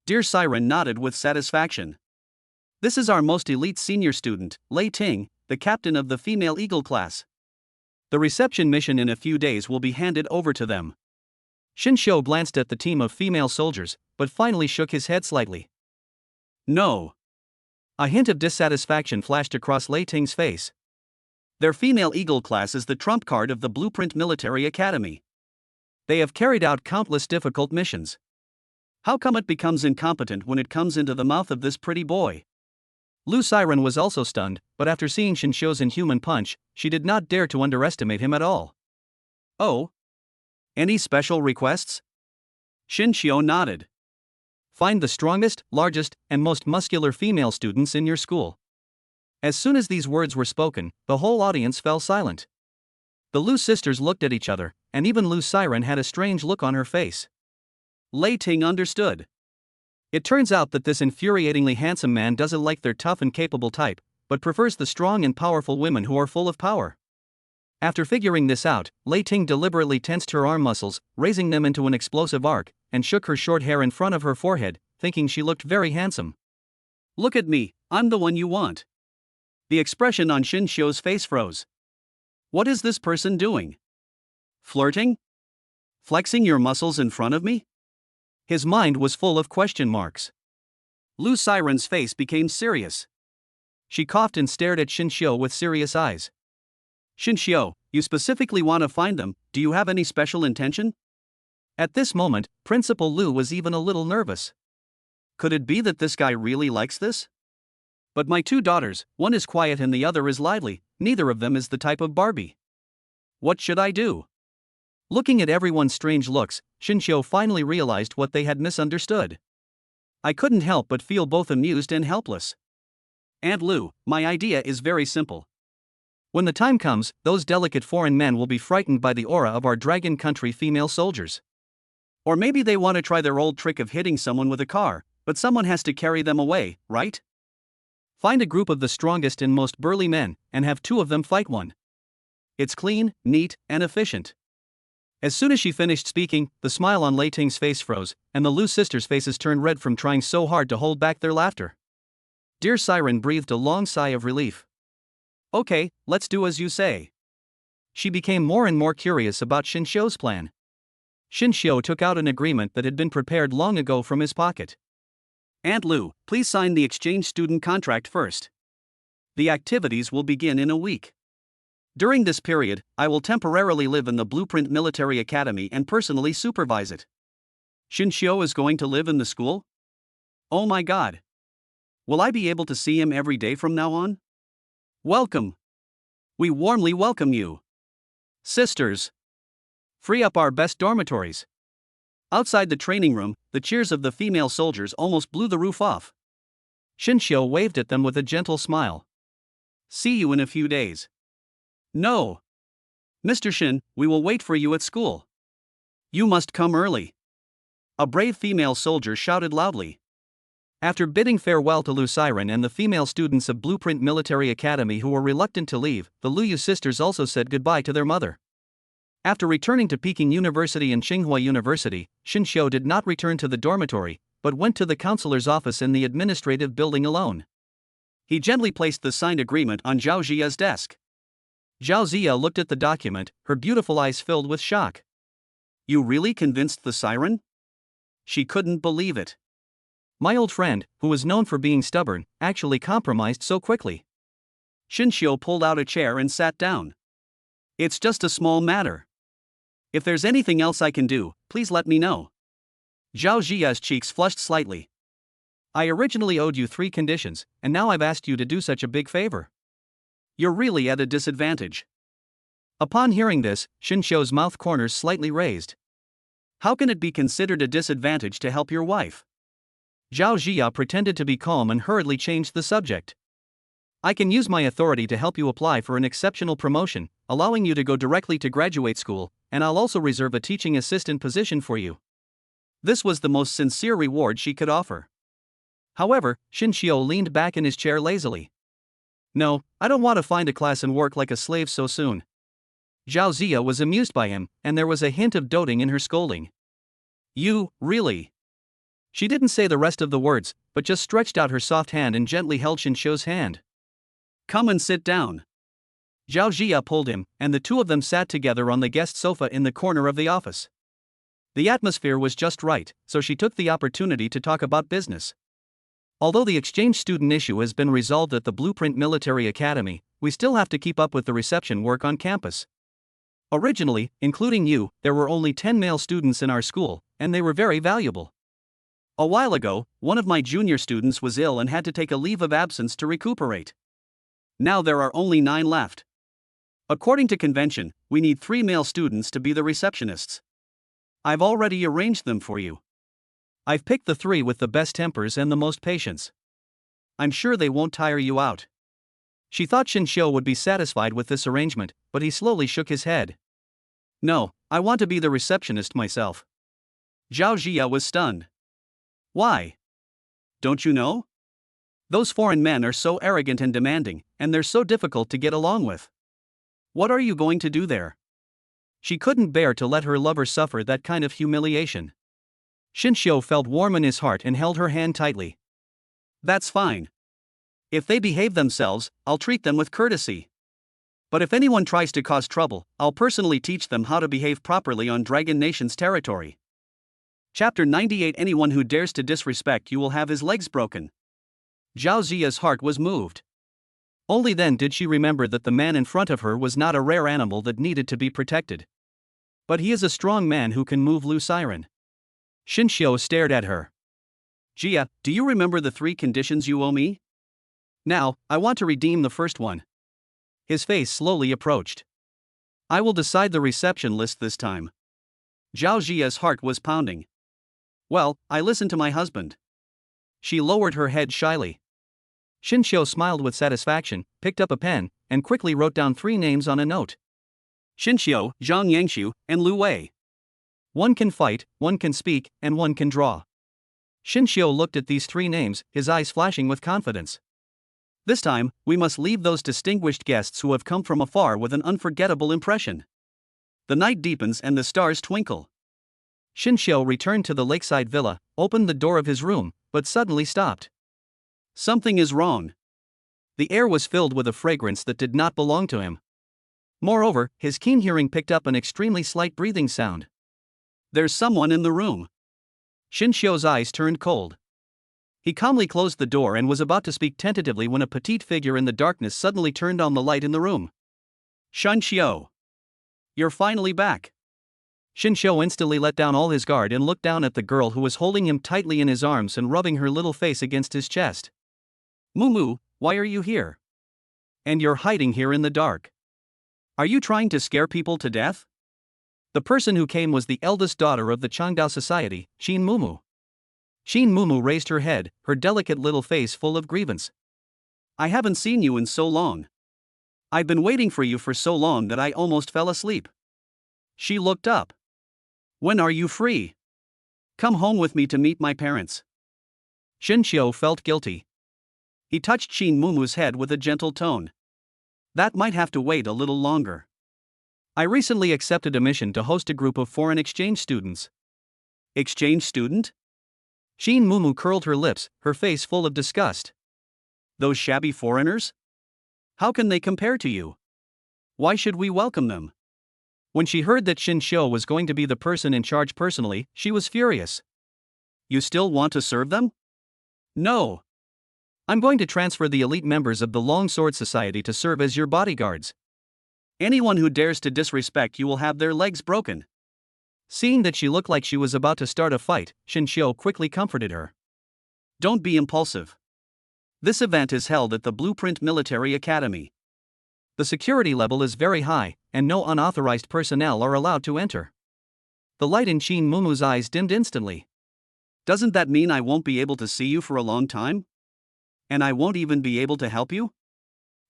Dear Siren nodded with satisfaction. This is our most elite senior student, Lei Ting, the captain of the Female Eagle class. The reception mission in a few days will be handed over to them. Shinshio glanced at the team of female soldiers, but finally shook his head slightly. No. A hint of dissatisfaction flashed across Lei Ting's face. Their Female Eagle class is the trump card of the Blueprint Military Academy. They have carried out countless difficult missions. How come it becomes incompetent when it comes into the mouth of this pretty boy? Lu Siren was also stunned, but after seeing Shinshio's inhuman punch, she did not dare to underestimate him at all. Oh? Any special requests? Shinshio nodded. Find the strongest, largest, and most muscular female students in your school. As soon as these words were spoken, the whole audience fell silent. The Lu sisters looked at each other, and even Lu Siren had a strange look on her face. Lei Ting understood. It turns out that this infuriatingly handsome man doesn't like their tough and capable type, but prefers the strong and powerful women who are full of power. After figuring this out, Lei Ting deliberately tensed her arm muscles, raising them into an explosive arc, and shook her short hair in front of her forehead, thinking she looked very handsome. Look at me, I'm the one you want. The expression on Shinshio's face froze. What is this person doing? Flirting? Flexing your muscles in front of me? His mind was full of question marks. Lu Siren's face became serious. She coughed and stared at Shinshio with serious eyes. Shinshio, you specifically want to find them, do you have any special intention? At this moment, Principal Lu was even a little nervous. Could it be that this guy really likes this? But my 2 daughters, one is quiet and the other is lively, neither of them is the type of Barbie. What should I do? Looking at everyone's strange looks, Shinshio finally realized what they had misunderstood. I couldn't help but feel both amused and helpless. Aunt Lu, my idea is very simple. When the time comes, those delicate foreign men will be frightened by the aura of our Dragon Country female soldiers. Or maybe they want to try their old trick of hitting someone with a car, but someone has to carry them away, right? Find a group of the strongest and most burly men, and have 2 of them fight one. It's clean, neat, and efficient. As soon as she finished speaking, the smile on Lei Ting's face froze, and the Lu sisters' faces turned red from trying so hard to hold back their laughter. Dear Siren breathed a long sigh of relief. Okay, let's do as you say. She became more and more curious about Shinshio's plan. Shinshio took out an agreement that had been prepared long ago from his pocket. Aunt Lu, please sign the exchange student contract first. The activities will begin in a week. During this period, I will temporarily live in the Blueprint Military Academy and personally supervise it. Shinshio is going to live in the school? Oh my god. Will I be able to see him every day from now on? Welcome. We warmly welcome you. Sisters. Free up our best dormitories. Outside the training room, the cheers of the female soldiers almost blew the roof off. Shinshio waved at them with a gentle smile. See you in a few days. No. Mr. Shin, we will wait for you at school. You must come early. A brave female soldier shouted loudly. After bidding farewell to Lu Siren and the female students of Blueprint Military Academy who were reluctant to leave, the Lu Yu sisters also said goodbye to their mother. After returning to Peking University and Tsinghua University, Shin Xiu did not return to the dormitory, but went to the counselor's office in the administrative building alone. He gently placed the signed agreement on Zhao Ziya's desk. Zhao Ziya looked at the document, her beautiful eyes filled with shock. You really convinced the siren? She couldn't believe it. My old friend, who was known for being stubborn, actually compromised so quickly. Shin Xiu pulled out a chair and sat down. It's just a small matter. If there's anything else I can do, please let me know. Zhao Ziya's cheeks flushed slightly. I originally owed you 3 conditions, and now I've asked you to do such a big favor. You're really at a disadvantage. Upon hearing this, Shin Xiu's mouth corners slightly raised. How can it be considered a disadvantage to help your wife? Zhao Ziya pretended to be calm and hurriedly changed the subject. I can use my authority to help you apply for an exceptional promotion, allowing you to go directly to graduate school, and I'll also reserve a teaching assistant position for you. This was the most sincere reward she could offer. However, Shin Xiu leaned back in his chair lazily. No, I don't want to find a class and work like a slave so soon. Zhao Ziya was amused by him, and there was a hint of doting in her scolding. You, really? She didn't say the rest of the words, but just stretched out her soft hand and gently held Shin Xiu's hand. Come and sit down. Zhao Ziya pulled him, and the two of them sat together on the guest sofa in the corner of the office. The atmosphere was just right, so she took the opportunity to talk about business. Although the exchange student issue has been resolved at the Blueprint Military Academy, we still have to keep up with the reception work on campus. Originally, including you, there were only 10 male students in our school, and they were very valuable. A while ago, one of my junior students was ill and had to take a leave of absence to recuperate. Now there are only 9 left. According to convention, we need 3 male students to be the receptionists. I've already arranged them for you. I've picked the 3 with the best tempers and the most patience. I'm sure they won't tire you out. She thought Shin Xiu would be satisfied with this arrangement, but he slowly shook his head. No, I want to be the receptionist myself. Zhao Ziya was stunned. Why? Don't you know? Those foreign men are so arrogant and demanding, and they're so difficult to get along with. What are you going to do there? She couldn't bear to let her lover suffer that kind of humiliation. Shin Xiu felt warm in his heart and held her hand tightly. That's fine. If they behave themselves, I'll treat them with courtesy. But if anyone tries to cause trouble, I'll personally teach them how to behave properly on Dragon Nation's territory. Chapter 98. Anyone who dares to disrespect you will have his legs broken. Zhao Ziya's heart was moved. Only then did she remember that the man in front of her was not a rare animal that needed to be protected. But he is a strong man who can move Lu Siren. Shin Xiu stared at her. Jia, do you remember the 3 conditions you owe me? Now, I want to redeem the first one. His face slowly approached. I will decide the reception list this time. Zhao Ziya's heart was pounding. Well, I listened to my husband. She lowered her head shyly. Shin Xiu smiled with satisfaction, picked up a pen, and quickly wrote down 3 names on a note. Shin Xiu, Zhang Yangshu, and Lu Wei. One can fight, one can speak, and one can draw. Shin Xiu looked at these 3 names, his eyes flashing with confidence. This time, we must leave those distinguished guests who have come from afar with an unforgettable impression. The night deepens and the stars twinkle. Shin Xiu returned to the lakeside villa, opened the door of his room, but suddenly stopped. Something is wrong. The air was filled with a fragrance that did not belong to him. Moreover, his keen hearing picked up an extremely slight breathing sound. There's someone in the room. Shin Xiu's eyes turned cold. He calmly closed the door and was about to speak tentatively when a petite figure in the darkness suddenly turned on the light in the room. Shin Xiu. You're finally back. Shin Xiu instantly let down all his guard and looked down at the girl who was holding him tightly in his arms and rubbing her little face against his chest. Mumu, why are you here? And you're hiding here in the dark. Are you trying to scare people to death? The person who came was the eldest daughter of the Changdao society, Shin Mumu. Shin Mumu raised her head, her delicate little face full of grievance. I haven't seen you in so long. I've been waiting for you for so long that I almost fell asleep. She looked up. When are you free? Come home with me to meet my parents. Shinshio felt guilty. He touched Shin Mumu's head with a gentle tone. That might have to wait a little longer. I recently accepted a mission to host a group of foreign exchange students. Exchange student? Shin Mumu curled her lips, her face full of disgust. Those shabby foreigners? How can they compare to you? Why should we welcome them? When she heard that Shinshio was going to be the person in charge personally, she was furious. You still want to serve them? No. I'm going to transfer the elite members of the Longsword Society to serve as your bodyguards. Anyone who dares to disrespect you will have their legs broken. Seeing that she looked like she was about to start a fight, Shinshio quickly comforted her. Don't be impulsive. This event is held at the Blueprint Military Academy. The security level is very high, and no unauthorized personnel are allowed to enter. The light in Shin Mumu's eyes dimmed instantly. Doesn't that mean I won't be able to see you for a long time? And I won't even be able to help you?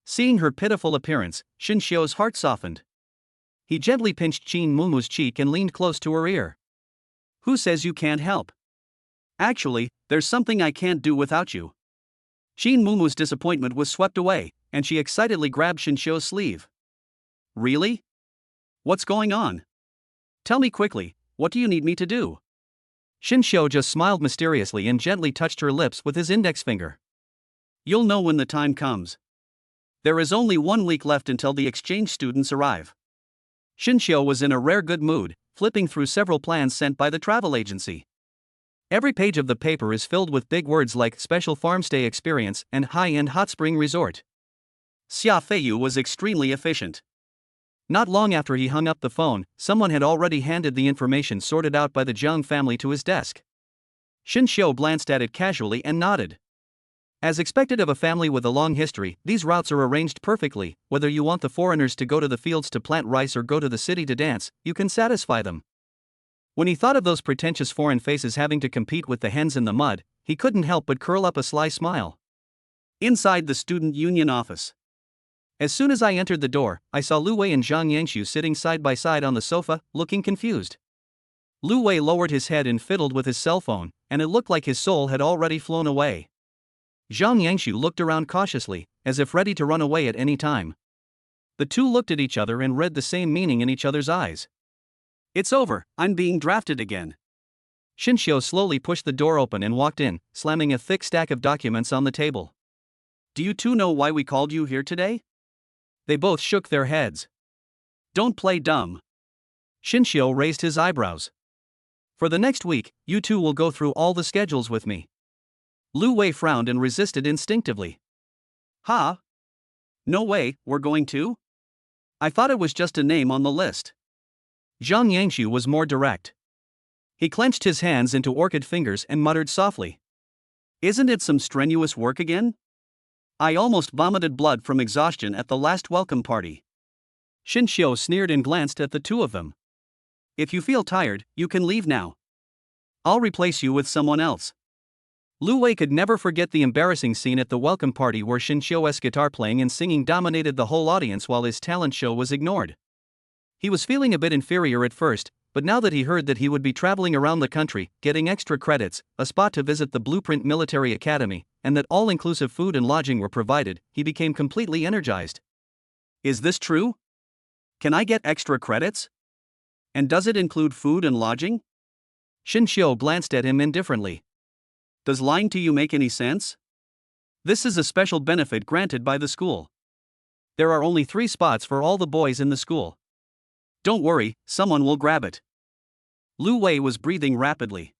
Seeing her pitiful appearance, Shinshio's heart softened. He gently pinched Shin Mumu's cheek and leaned close to her ear. Who says you can't help? Actually, there's something I can't do without you. Shin Mumu's disappointment was swept away, and she excitedly grabbed Shinshio's sleeve. Really? What's going on? Tell me quickly, what do you need me to do? Shinshio just smiled mysteriously and gently touched her lips with his index finger. You'll know when the time comes. There is only 1 week left until the exchange students arrive. Shinshio was in a rare good mood, flipping through several plans sent by the travel agency. Every page of the paper is filled with big words like special farmstay experience and high-end hot spring resort. Xia Feiyu was extremely efficient. Not long after he hung up the phone, someone had already handed the information sorted out by the Jiang family to his desk. Shinshio glanced at it casually and nodded. As expected of a family with a long history, these routes are arranged perfectly. Whether you want the foreigners to go to the fields to plant rice or go to the city to dance, you can satisfy them. When he thought of those pretentious foreign faces having to compete with the hens in the mud, he couldn't help but curl up a sly smile. Inside the student union office. As soon as I entered the door, I saw Lu Wei and Zhang Yangshu sitting side by side on the sofa, looking confused. Lu Wei lowered his head and fiddled with his cell phone, and it looked like his soul had already flown away. Zhang Yangshu looked around cautiously, as if ready to run away at any time. The two looked at each other and read the same meaning in each other's eyes. It's over, I'm being drafted again. Shinshio slowly pushed the door open and walked in, slamming a thick stack of documents on the table. Do you two know why we called you here today? They both shook their heads. Don't play dumb. Shinshio raised his eyebrows. For the next week, you two will go through all the schedules with me. Lu Wei frowned and resisted instinctively. Huh? No way, we're going to? I thought it was just a name on the list. Zhang Yangshu was more direct. He clenched his hands into orchid fingers and muttered softly. Isn't it some strenuous work again? I almost vomited blood from exhaustion at the last welcome party. Shinshio sneered and glanced at the two of them. If you feel tired, you can leave now. I'll replace you with someone else. Lu Wei could never forget the embarrassing scene at the welcome party where Shinshio's guitar playing and singing dominated the whole audience while his talent show was ignored. He was feeling a bit inferior at first, but now that he heard that he would be traveling around the country, getting extra credits, a spot to visit the Blueprint Military Academy, and that all-inclusive food and lodging were provided, he became completely energized. Is this true? Can I get extra credits? And does it include food and lodging? Shinshio glanced at him indifferently. Does lying to you make any sense? This is a special benefit granted by the school. There are only 3 spots for all the boys in the school. Don't worry, someone will grab it. Lu Wei was breathing rapidly.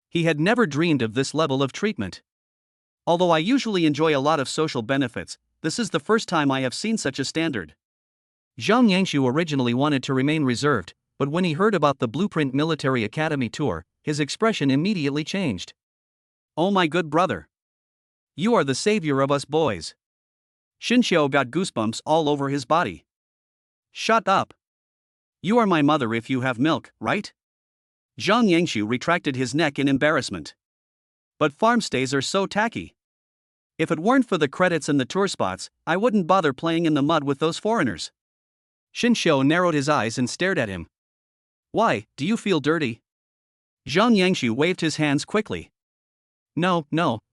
He had never dreamed of this level of treatment. Although I usually enjoy a lot of social benefits, this is the first time I have seen such a standard. Zhang Yangshu originally wanted to remain reserved, but when he heard about the Blueprint Military Academy tour, his expression immediately changed. Oh my good brother. You are the savior of us boys. Shinshio got goosebumps all over his body. Shut up. You are my mother if you have milk, right? Zhang Yangshu retracted his neck in embarrassment. But farm stays are so tacky. If it weren't for the credits and the tour spots, I wouldn't bother playing in the mud with those foreigners. Shinshou narrowed his eyes and stared at him. Why, do you feel dirty? Zhang Yangshu waved his hands quickly. No,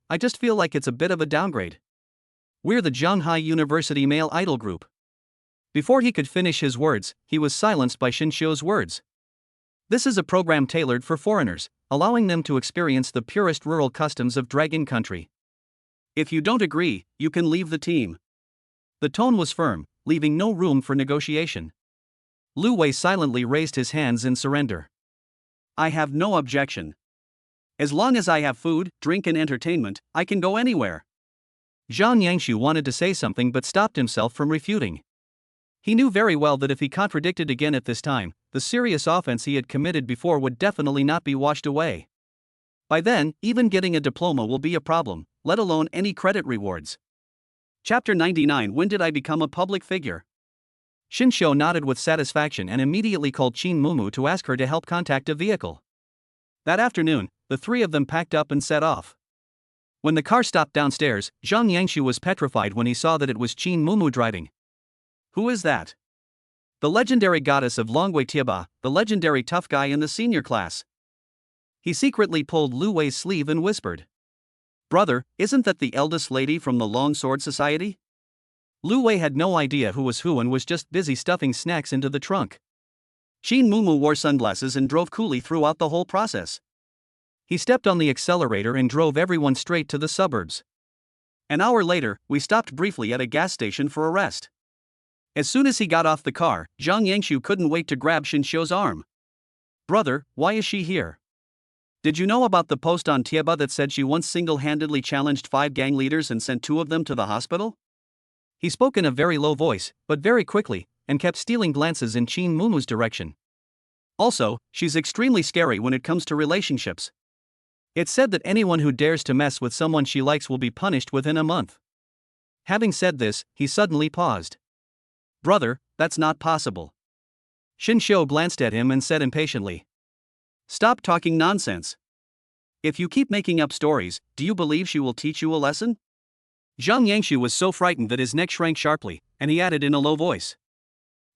I just feel like it's a bit of a downgrade. We're the Zhanghai University male idol group. Before he could finish his words, he was silenced by Shinshou's words. This is a program tailored for foreigners, allowing them to experience the purest rural customs of Dragon Country. If you don't agree, you can leave the team. The tone was firm, leaving no room for negotiation. Lu Wei silently raised his hands in surrender. I have no objection. As long as I have food, drink and entertainment, I can go anywhere. Zhang Yangshu wanted to say something but stopped himself from refuting. He knew very well that if he contradicted again at this time, the serious offense he had committed before would definitely not be washed away. By then, even getting a diploma will be a problem, let alone any credit rewards. Chapter 99. When did I become a public figure? Shinshou nodded with satisfaction and immediately called Qin Mumu to ask her to help contact a vehicle. That afternoon, the three of them packed up and set off. When the car stopped downstairs, Zhang Yangshu was petrified when he saw that it was Qin Mumu driving. Who is that? The legendary goddess of Longwei Tieba, the legendary tough guy in the senior class. He secretly pulled Lu Wei's sleeve and whispered. Brother, isn't that the eldest lady from the Long Sword Society? Lu Wei had no idea who was who and was just busy stuffing snacks into the trunk. Qin Mumu wore sunglasses and drove coolly throughout the whole process. He stepped on the accelerator and drove everyone straight to the suburbs. An hour later, we stopped briefly at a gas station for a rest. As soon as he got off the car, Zhang Yangshu couldn't wait to grab Shinshou's arm. Brother, why is she here? Did you know about the post on Tieba that said she once single-handedly challenged 5 gang leaders and sent 2 of them to the hospital? He spoke in a very low voice, but very quickly, and kept stealing glances in Qin Mumu's direction. Also, she's extremely scary when it comes to relationships. It's said that anyone who dares to mess with someone she likes will be punished within a month. Having said this, he suddenly paused. Brother, that's not possible. Shinshou glanced at him and said impatiently. Stop talking nonsense. If you keep making up stories, do you believe she will teach you a lesson? Zhang Yangshu was so frightened that his neck shrank sharply, and he added in a low voice.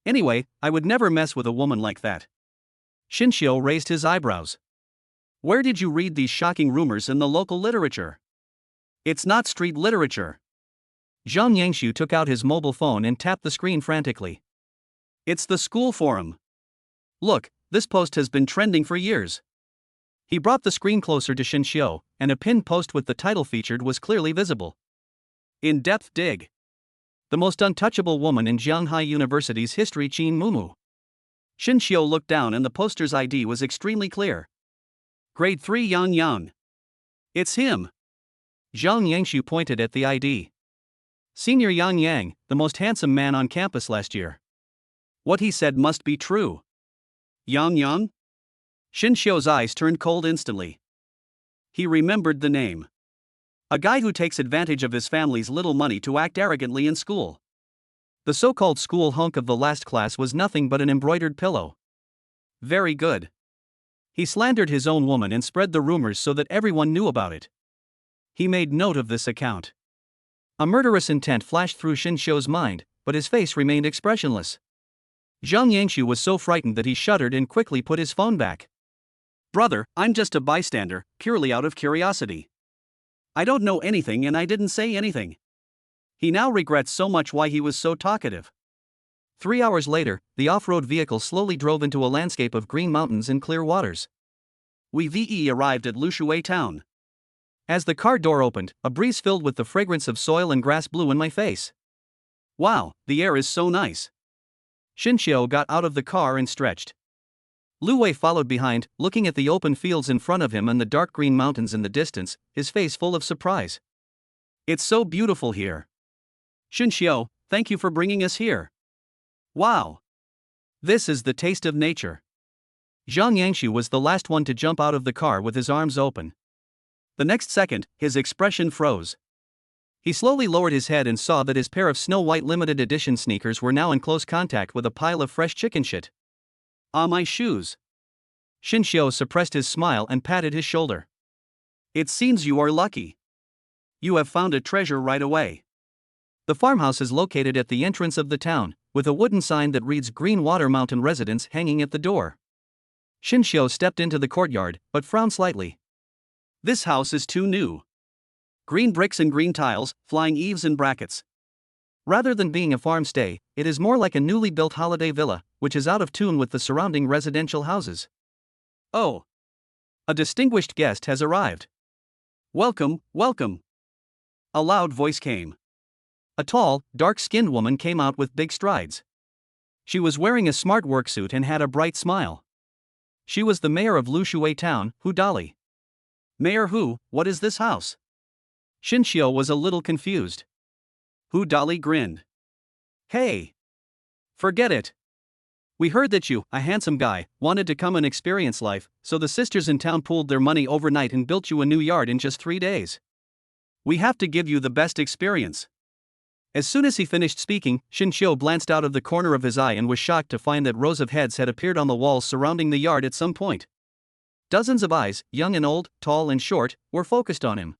Anyway, I would never mess with a woman like that. Shinshou raised his eyebrows. Where did you read these shocking rumors in the local literature? It's not street literature. Zhang Yangshu took out his mobile phone and tapped the screen frantically. It's the school forum. Look, this post has been trending for years. He brought the screen closer to Shinshou, and a pinned post with the title featured was clearly visible. In-depth dig. The most untouchable woman in Zhanghai University's history, Qin Mumu. Shinshou looked down and the poster's ID was extremely clear. Grade 3 Yang. It's him. Zhang Yangshu pointed at the ID. Senior Yang, the most handsome man on campus last year. What he said must be true. Yang? Shinshou's eyes turned cold instantly. He remembered the name. A guy who takes advantage of his family's little money to act arrogantly in school. The so-called school hunk of the last class was nothing but an embroidered pillow. Very good. He slandered his own woman and spread the rumors so that everyone knew about it. He made note of this account. A murderous intent flashed through Shinshou's mind, but his face remained expressionless. Zhang Yangshu was so frightened that he shuddered and quickly put his phone back. Brother, I'm just a bystander, purely out of curiosity. I don't know anything and I didn't say anything. He now regrets so much why he was so talkative. 3 hours later, the off-road vehicle slowly drove into a landscape of green mountains and clear waters. We arrived at Lushui town. As the car door opened, a breeze filled with the fragrance of soil and grass blew in my face. Wow, the air is so nice. Shinshou got out of the car and stretched. Lu Wei followed behind, looking at the open fields in front of him and the dark green mountains in the distance, his face full of surprise. It's so beautiful here. Shinshou, thank you for bringing us here. Wow. This is the taste of nature. Zhang Yangshu was the last one to jump out of the car with his arms open. The next second, his expression froze. He slowly lowered his head and saw that his pair of snow-white limited edition sneakers were now in close contact with a pile of fresh chicken shit. Ah, my shoes. Shinshou suppressed his smile and patted his shoulder. It seems you are lucky. you have found a treasure right away. The farmhouse is located at the entrance of the town, with a wooden sign that reads Green Water Mountain Residence hanging at the door. Shinshio stepped into the courtyard, but frowned slightly. This house is too new. Green bricks and green tiles, flying eaves and brackets. Rather than being a farm stay, it is more like a newly built holiday villa, which is out of tune with the surrounding residential houses. Oh! A distinguished guest has arrived. Welcome, welcome. A loud voice came. A tall, dark-skinned woman came out with big strides. She was wearing a smart work suit and had a bright smile. She was the mayor of Lushui Town, Hu Dali. Mayor Hu, what is this house? Shinshio was a little confused. Hu Dali grinned. Hey! Forget it. We heard that you, a handsome guy, wanted to come and experience life, so the sisters in town pooled their money overnight and built you a new yard in just 3 days. We have to give you the best experience. As soon as he finished speaking, Shinshio glanced out of the corner of his eye and was shocked to find that rows of heads had appeared on the walls surrounding the yard at some point. Dozens of eyes, young and old, tall and short, were focused on him.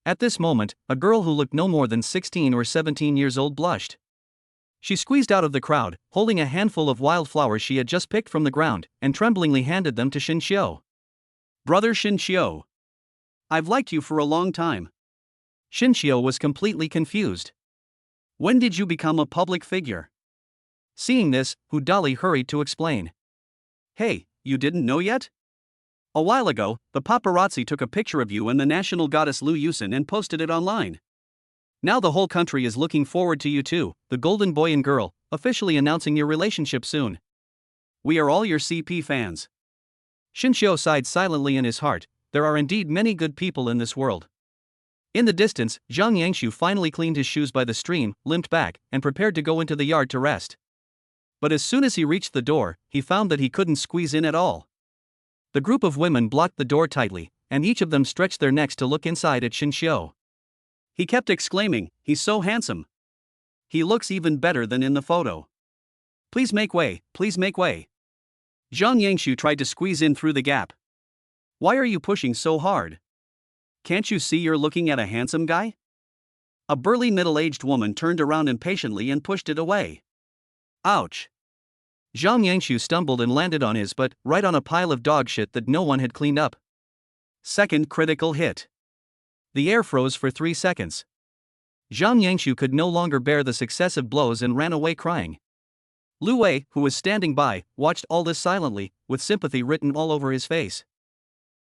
At this moment, a girl who looked no more than 16 or 17 years old blushed. She squeezed out of the crowd, holding a handful of wildflowers she had just picked from the ground, and tremblingly handed them to Shinshio. Brother Shinshio. I've liked you for a long time. Shinshio was completely confused. When did you become a public figure? Seeing this, Hu Dali hurried to explain. Hey, you didn't know yet? A while ago, the paparazzi took a picture of you and the national goddess Lu Yusin and posted it online. Now the whole country is looking forward to you too, the golden boy and girl, officially announcing your relationship soon. We are all your CP fans. Shinshio sighed silently in his heart. There are indeed many good people in this world. In the distance, Zhang Yangshu finally cleaned his shoes by the stream, limped back, and prepared to go into the yard to rest. But as soon as he reached the door, he found that he couldn't squeeze in at all. The group of women blocked the door tightly, and each of them stretched their necks to look inside at Shinshio. He kept exclaiming, "He's so handsome. He looks even better than in the photo. Please make way, please make way." Zhang Yangshu tried to squeeze in through the gap. Why are you pushing so hard? Can't you see you're looking at a handsome guy? A burly middle-aged woman turned around impatiently and pushed it away. Ouch! Zhang Yangshu stumbled and landed on his butt, right on a pile of dog shit that no one had cleaned up. Second critical hit. The air froze for 3 seconds. Zhang Yangshu could no longer bear the successive blows and ran away crying. Lu Wei, who was standing by, watched all this silently, with sympathy written all over his face.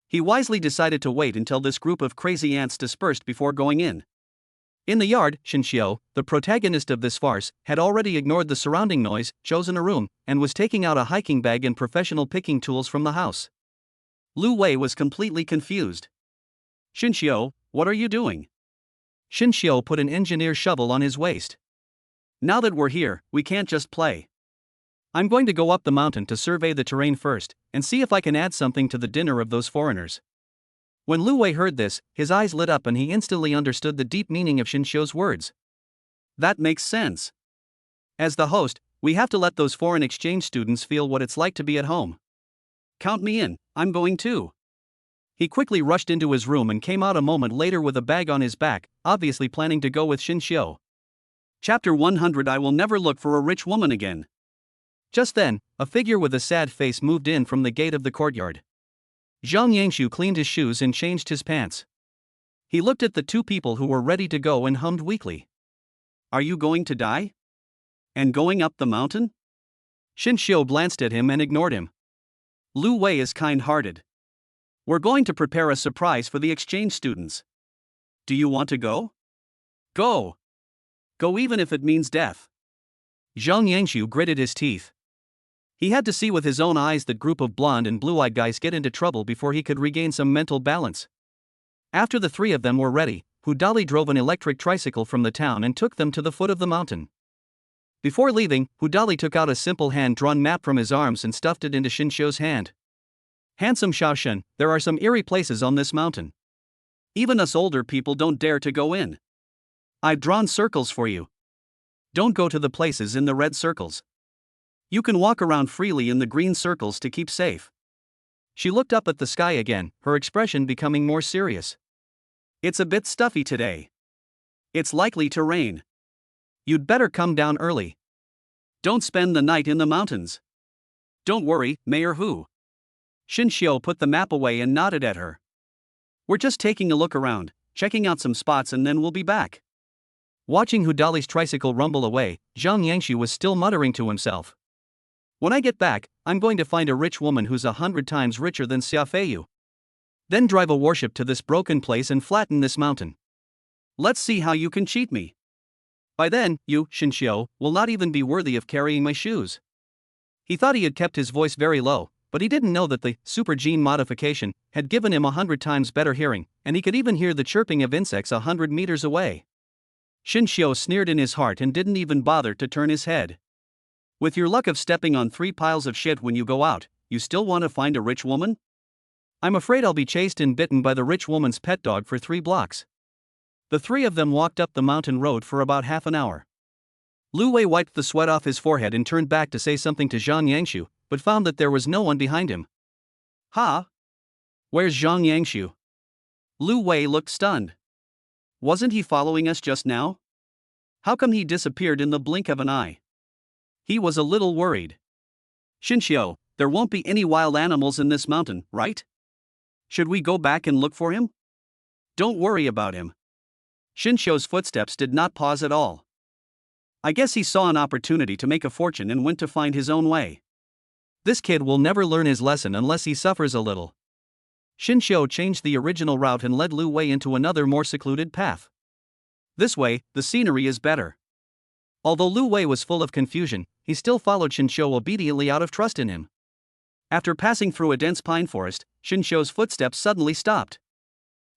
He wisely decided to wait until this group of crazy ants dispersed before going in. In the yard, Shinshio, the protagonist of this farce, had already ignored the surrounding noise, chosen a room, and was taking out a hiking bag and professional picking tools from the house. Lu Wei was completely confused. Shinshio, what are you doing? Shinshio put an engineer shovel on his waist. Now that we're here, we can't just play. I'm going to go up the mountain to survey the terrain first, and see if I can add something to the dinner of those foreigners. When Lu Wei heard this, his eyes lit up and he instantly understood the deep meaning of Shinshio's words. That makes sense. As the host, we have to let those foreign exchange students feel what it's like to be at home. Count me in, I'm going too. He quickly rushed into his room and came out a moment later with a bag on his back, obviously planning to go with Shinshio. Chapter 100. I will never look for a rich woman again. Just then, a figure with a sad face moved in from the gate of the courtyard. Zhang Yangshu cleaned his shoes and changed his pants. He looked at the two people who were ready to go and hummed weakly. Are you going to die? And going up the mountain? Shinshio glanced at him and ignored him. Lu Wei is kind-hearted. We're going to prepare a surprise for the exchange students. Do you want to go? Go! Go even if it means death. Zhang Yangshu gritted his teeth. He had to see with his own eyes that group of blonde and blue-eyed guys get into trouble before he could regain some mental balance. After the three of them were ready, Hu Dali drove an electric tricycle from the town and took them to the foot of the mountain. Before leaving, Hu Dali took out a simple hand-drawn map from his arms and stuffed it into Shinshio's hand. Handsome Shaoshen, there are some eerie places on this mountain. Even us older people don't dare to go in. I've drawn circles for you. Don't go to the places in the red circles. You can walk around freely in the green circles to keep safe. She looked up at the sky again, her expression becoming more serious. It's a bit stuffy today. It's likely to rain. You'd better come down early. Don't spend the night in the mountains. Don't worry, Mayor Hu. Shinshio put the map away and nodded at her. We're just taking a look around, checking out some spots, and then we'll be back. Watching Hudali's tricycle rumble away, Zhang Yangshu was still muttering to himself. When I get back, I'm going to find a rich woman who's 100 times richer than Xiafeiyu. Then drive a warship to this broken place and flatten this mountain. Let's see how you can cheat me. By then, you, Shinshio, will not even be worthy of carrying my shoes. He thought he had kept his voice very low, but he didn't know that the super gene modification had given him 100 times better hearing, and he could even hear the chirping of insects 100 meters away. Shinshio sneered in his heart and didn't even bother to turn his head. With your luck of stepping on 3 piles of shit when you go out, you still want to find a rich woman? I'm afraid I'll be chased and bitten by the rich woman's pet dog for 3 blocks. The 3 of them walked up the mountain road for about half an hour. Lu Wei wiped the sweat off his forehead and turned back to say something to Zhang Yangshu, but found that there was no one behind him. Ha! Where's Zhang Yangshu? Lu Wei looked stunned. Wasn't he following us just now? How come he disappeared in the blink of an eye? He was a little worried. Shinshio, there won't be any wild animals in this mountain, right? Should we go back and look for him? Don't worry about him. Shinshio's footsteps did not pause at all. I guess he saw an opportunity to make a fortune and went to find his own way. This kid will never learn his lesson unless he suffers a little. Shinshio changed the original route and led Lu Wei into another more secluded path. This way, the scenery is better. Although Lu Wei was full of confusion, he still followed Shinshio obediently out of trust in him. After passing through a dense pine forest, Shinshio's footsteps suddenly stopped.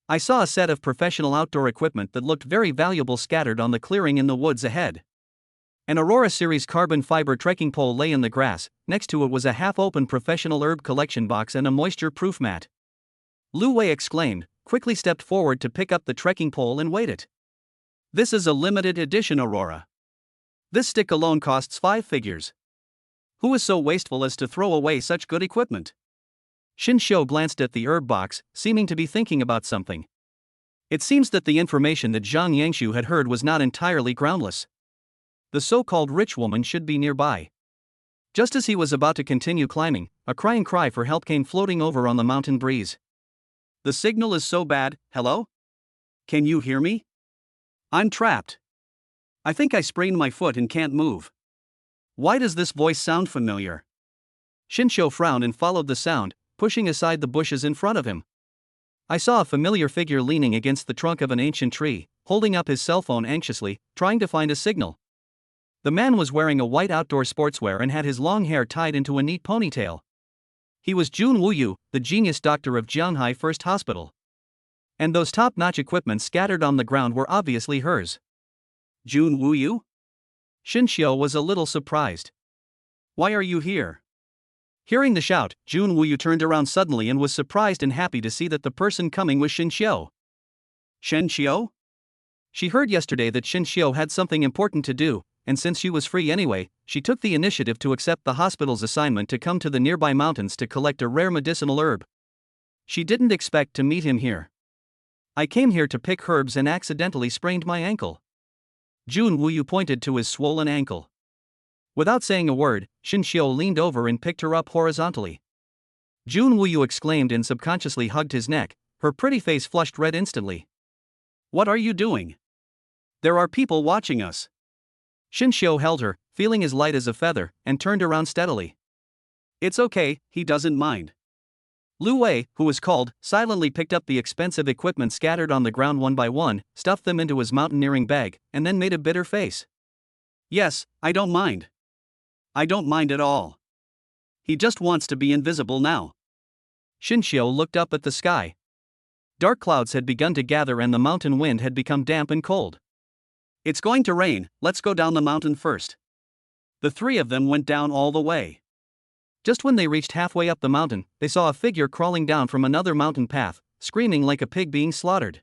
I saw a set of professional outdoor equipment that looked very valuable scattered on the clearing in the woods ahead. An Aurora Series carbon fiber trekking pole lay in the grass, next to it was a half-open professional herb collection box and a moisture-proof mat. Lu Wei exclaimed, quickly stepped forward to pick up the trekking pole and weight it. This is a limited edition Aurora. This stick alone costs 5 figures. Who is so wasteful as to throw away such good equipment? Shinshio glanced at the herb box, seeming to be thinking about something. It seems that the information that Zhang Yangshu had heard was not entirely groundless. The so-called rich woman should be nearby. Just as he was about to continue climbing, a crying cry for help came floating over on the mountain breeze. The signal is so bad, hello? Can you hear me? I'm trapped. I think I sprained my foot and can't move. Why does this voice sound familiar? Shinshio frowned and followed the sound, pushing aside the bushes in front of him. I saw a familiar figure leaning against the trunk of an ancient tree, holding up his cell phone anxiously, trying to find a signal. The man was wearing a white outdoor sportswear and had his long hair tied into a neat ponytail. He was Jun Wuyu, the genius doctor of Jianghai First Hospital. And those top-notch equipment scattered on the ground were obviously hers. Jun Wuyu? Shinshio was a little surprised. Why are you here? Hearing the shout, Jun Wuyu turned around suddenly and was surprised and happy to see that the person coming was Shinshio. Shinshio? She heard yesterday that Shinshio had something important to do, and since she was free anyway, she took the initiative to accept the hospital's assignment to come to the nearby mountains to collect a rare medicinal herb. She didn't expect to meet him here. I came here to pick herbs and accidentally sprained my ankle. Jun Wuyu pointed to his swollen ankle. Without saying a word, Shinshio leaned over and picked her up horizontally. Jun Wuyu exclaimed and subconsciously hugged his neck, her pretty face flushed red instantly. What are you doing? There are people watching us. Shinshio held her, feeling as light as a feather, and turned around steadily. It's okay, he doesn't mind. Lu Wei, who was called, silently picked up the expensive equipment scattered on the ground one by one, stuffed them into his mountaineering bag, and then made a bitter face. Yes, I don't mind. I don't mind at all. He just wants to be invisible now. Shinshio looked up at the sky. Dark clouds had begun to gather and the mountain wind had become damp and cold. It's going to rain, let's go down the mountain first. The 3 of them went down all the way. Just when they reached halfway up the mountain, they saw a figure crawling down from another mountain path, screaming like a pig being slaughtered.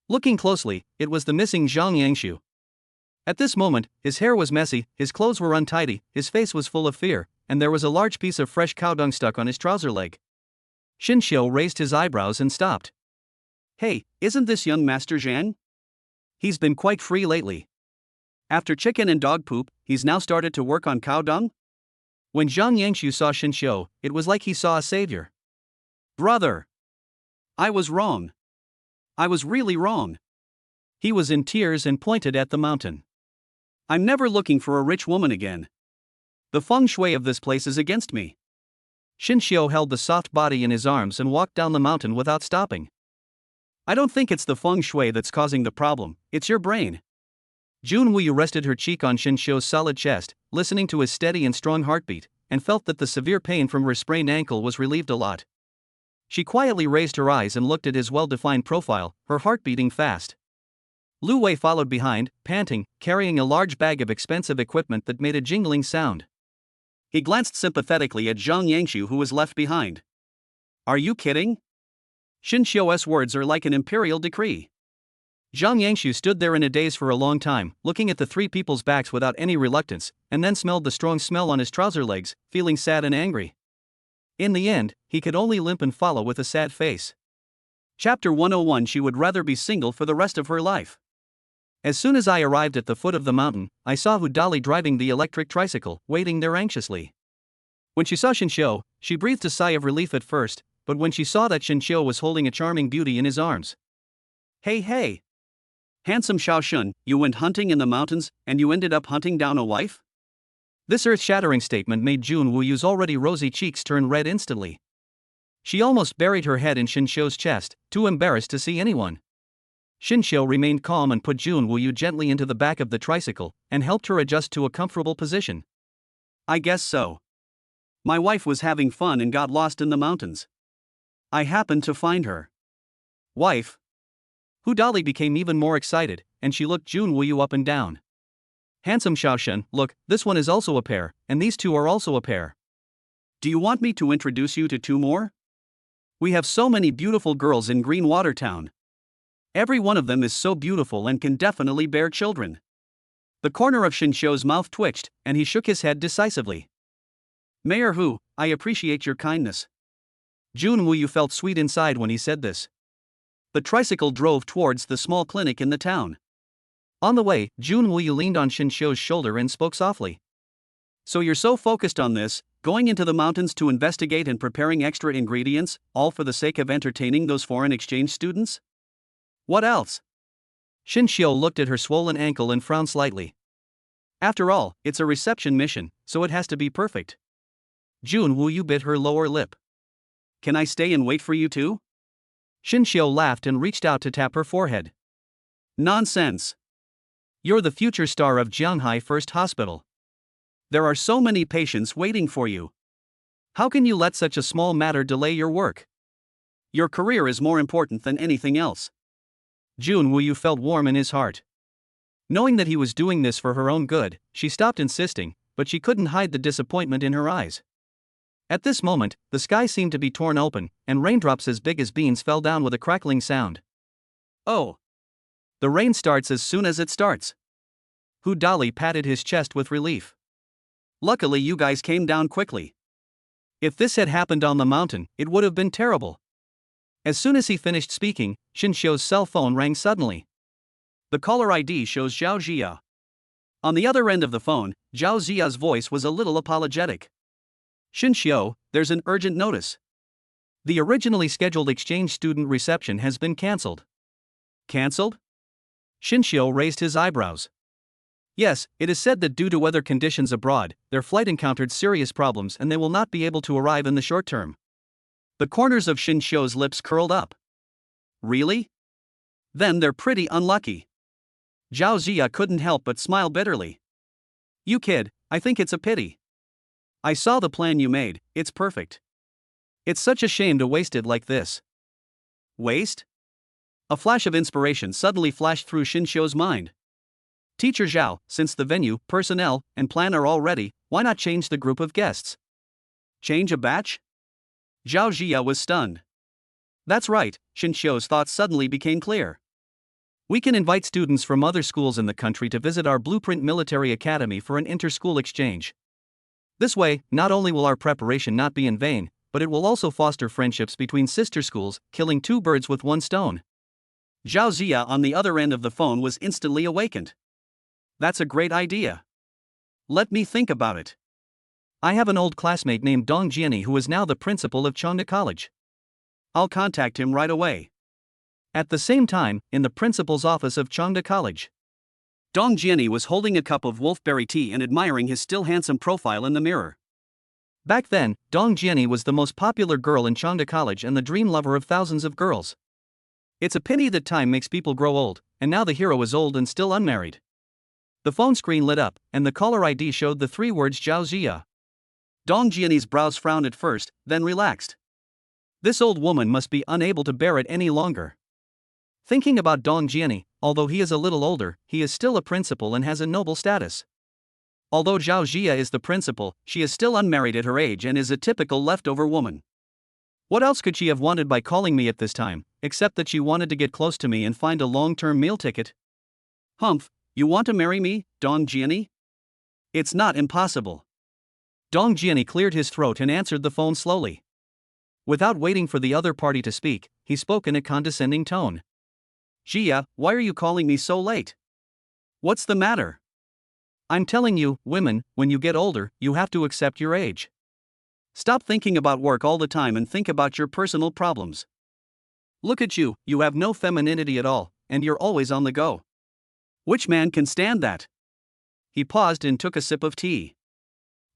Looking closely, it was the missing Zhang Yangshu. At this moment, his hair was messy, his clothes were untidy, his face was full of fear, and there was a large piece of fresh cow dung stuck on his trouser leg. Shinshio raised his eyebrows and stopped. Hey, isn't this young Master Zhang? He's been quite free lately. After chicken and dog poop, he's now started to work on cow dung? When Zhang Yangshu saw Xinxiu, it was like he saw a savior. Brother! I was wrong. I was really wrong. He was in tears and pointed at the mountain. I'm never looking for a rich woman again. The feng shui of this place is against me. Xinxiu held the soft body in his arms and walked down the mountain without stopping. I don't think it's the feng shui that's causing the problem, it's your brain. Jun Wuyu rested her cheek on Xinxiu's solid chest, listening to his steady and strong heartbeat, and felt that the severe pain from her sprained ankle was relieved a lot. She quietly raised her eyes and looked at his well-defined profile, her heart beating fast. Lu Wei followed behind, panting, carrying a large bag of expensive equipment that made a jingling sound. He glanced sympathetically at Zhang Yangshu, who was left behind. Are you kidding? Xinxiu's words are like an imperial decree. Zhang Yangshu stood there in a daze for a long time, looking at the three people's backs without any reluctance, and then smelled the strong smell on his trouser legs, feeling sad and angry. In the end, he could only limp and follow with a sad face. Chapter 101. She would rather be single for the rest of her life. As soon as I arrived at the foot of the mountain, I saw Hu Dali driving the electric tricycle, waiting there anxiously. When she saw Xinxiu, she breathed a sigh of relief at first, but when she saw that Xinxiu was holding a charming beauty in his arms. Hey! Handsome Xiaoshun, you went hunting in the mountains, and you ended up hunting down a wife? This earth-shattering statement made Jun Wuyu's already rosy cheeks turn red instantly. She almost buried her head in Xinxiu's chest, too embarrassed to see anyone. Xinxiu remained calm and put Jun Wuyu gently into the back of the tricycle, and helped her adjust to a comfortable position. I guess so. My wife was having fun and got lost in the mountains. I happened to find her. Wife? Hu Dali became even more excited, and she looked Jun Wuyu up and down. Handsome Xiaoshun, look, this one is also a pair, and these two are also a pair. Do you want me to introduce you to two more? We have so many beautiful girls in Greenwater Town. Every one of them is so beautiful and can definitely bear children. The corner of Xinxiu's mouth twitched, and he shook his head decisively. Mayor Hu, I appreciate your kindness. Jun Wuyu felt sweet inside when he said this. The tricycle drove towards the small clinic in the town. On the way, Jun Wuyu leaned on Xinxiu's shoulder and spoke softly. So you're so focused on this, going into the mountains to investigate and preparing extra ingredients, all for the sake of entertaining those foreign exchange students? What else? Xinxiu looked at her swollen ankle and frowned slightly. After all, it's a reception mission, so it has to be perfect. Jun Wuyu bit her lower lip. Can I stay and wait for you too? Xinxiu laughed and reached out to tap her forehead. Nonsense. You're the future star of Jianghai First Hospital. There are so many patients waiting for you. How can you let such a small matter delay your work? Your career is more important than anything else. Jun Wuyu felt warm in his heart. Knowing that he was doing this for her own good, she stopped insisting, but she couldn't hide the disappointment in her eyes. At this moment, the sky seemed to be torn open, and raindrops as big as beans fell down with a crackling sound. Oh! The rain starts as soon as it starts. Hu Dali patted his chest with relief. Luckily you guys came down quickly. If this had happened on the mountain, it would have been terrible. As soon as he finished speaking, Xinxiu's cell phone rang suddenly. The caller ID shows Zhao Jia. On the other end of the phone, Zhao Ziya's voice was a little apologetic. Xinxiu, there's an urgent notice. The originally scheduled exchange student reception has been cancelled. Cancelled? Xinxiu raised his eyebrows. Yes, it is said that due to weather conditions abroad, their flight encountered serious problems and they will not be able to arrive in the short term. The corners of Xinxiu's lips curled up. Really? Then they're pretty unlucky. Zhao Ziya couldn't help but smile bitterly. You kid, I think it's a pity. I saw the plan you made, it's perfect. It's such a shame to waste it like this. Waste? A flash of inspiration suddenly flashed through Xinxiu's mind. Teacher Zhao, since the venue, personnel, and plan are all ready, why not change the group of guests? Change a batch? Zhao Jia was stunned. That's right, Xinxiu's thoughts suddenly became clear. We can invite students from other schools in the country to visit our Blueprint Military Academy for an inter-school exchange. This way, not only will our preparation not be in vain, but it will also foster friendships between sister schools, killing two birds with one stone. Zhao Zia on the other end of the phone was instantly awakened. That's a great idea. Let me think about it. I have an old classmate named Dong Jiani who is now the principal of Chongda College. I'll contact him right away. At the same time, in the principal's office of Chongda College, Dong Jiani was holding a cup of wolfberry tea and admiring his still handsome profile in the mirror. Back then, Dong Jiani was the most popular girl in Chongda College and the dream lover of thousands of girls. It's a pity that time makes people grow old, and now the hero is old and still unmarried. The phone screen lit up, and the caller ID showed the 3 words Zhao Zia. Dong Jiani's brows frowned at first, then relaxed. This old woman must be unable to bear it any longer. Thinking about Dong Jiani, although he is a little older, he is still a principal and has a noble status. Although Zhao Zia is the principal, she is still unmarried at her age and is a typical leftover woman. What else could she have wanted by calling me at this time, except that she wanted to get close to me and find a long-term meal ticket? Humph, you want to marry me, Dong Jiani? It's not impossible. Dong Jiani cleared his throat and answered the phone slowly. Without waiting for the other party to speak, he spoke in a condescending tone. Jia, why are you calling me so late? What's the matter? I'm telling you, women, when you get older, you have to accept your age. Stop thinking about work all the time and think about your personal problems. Look at you, you have no femininity at all, and you're always on the go. Which man can stand that? He paused and took a sip of tea.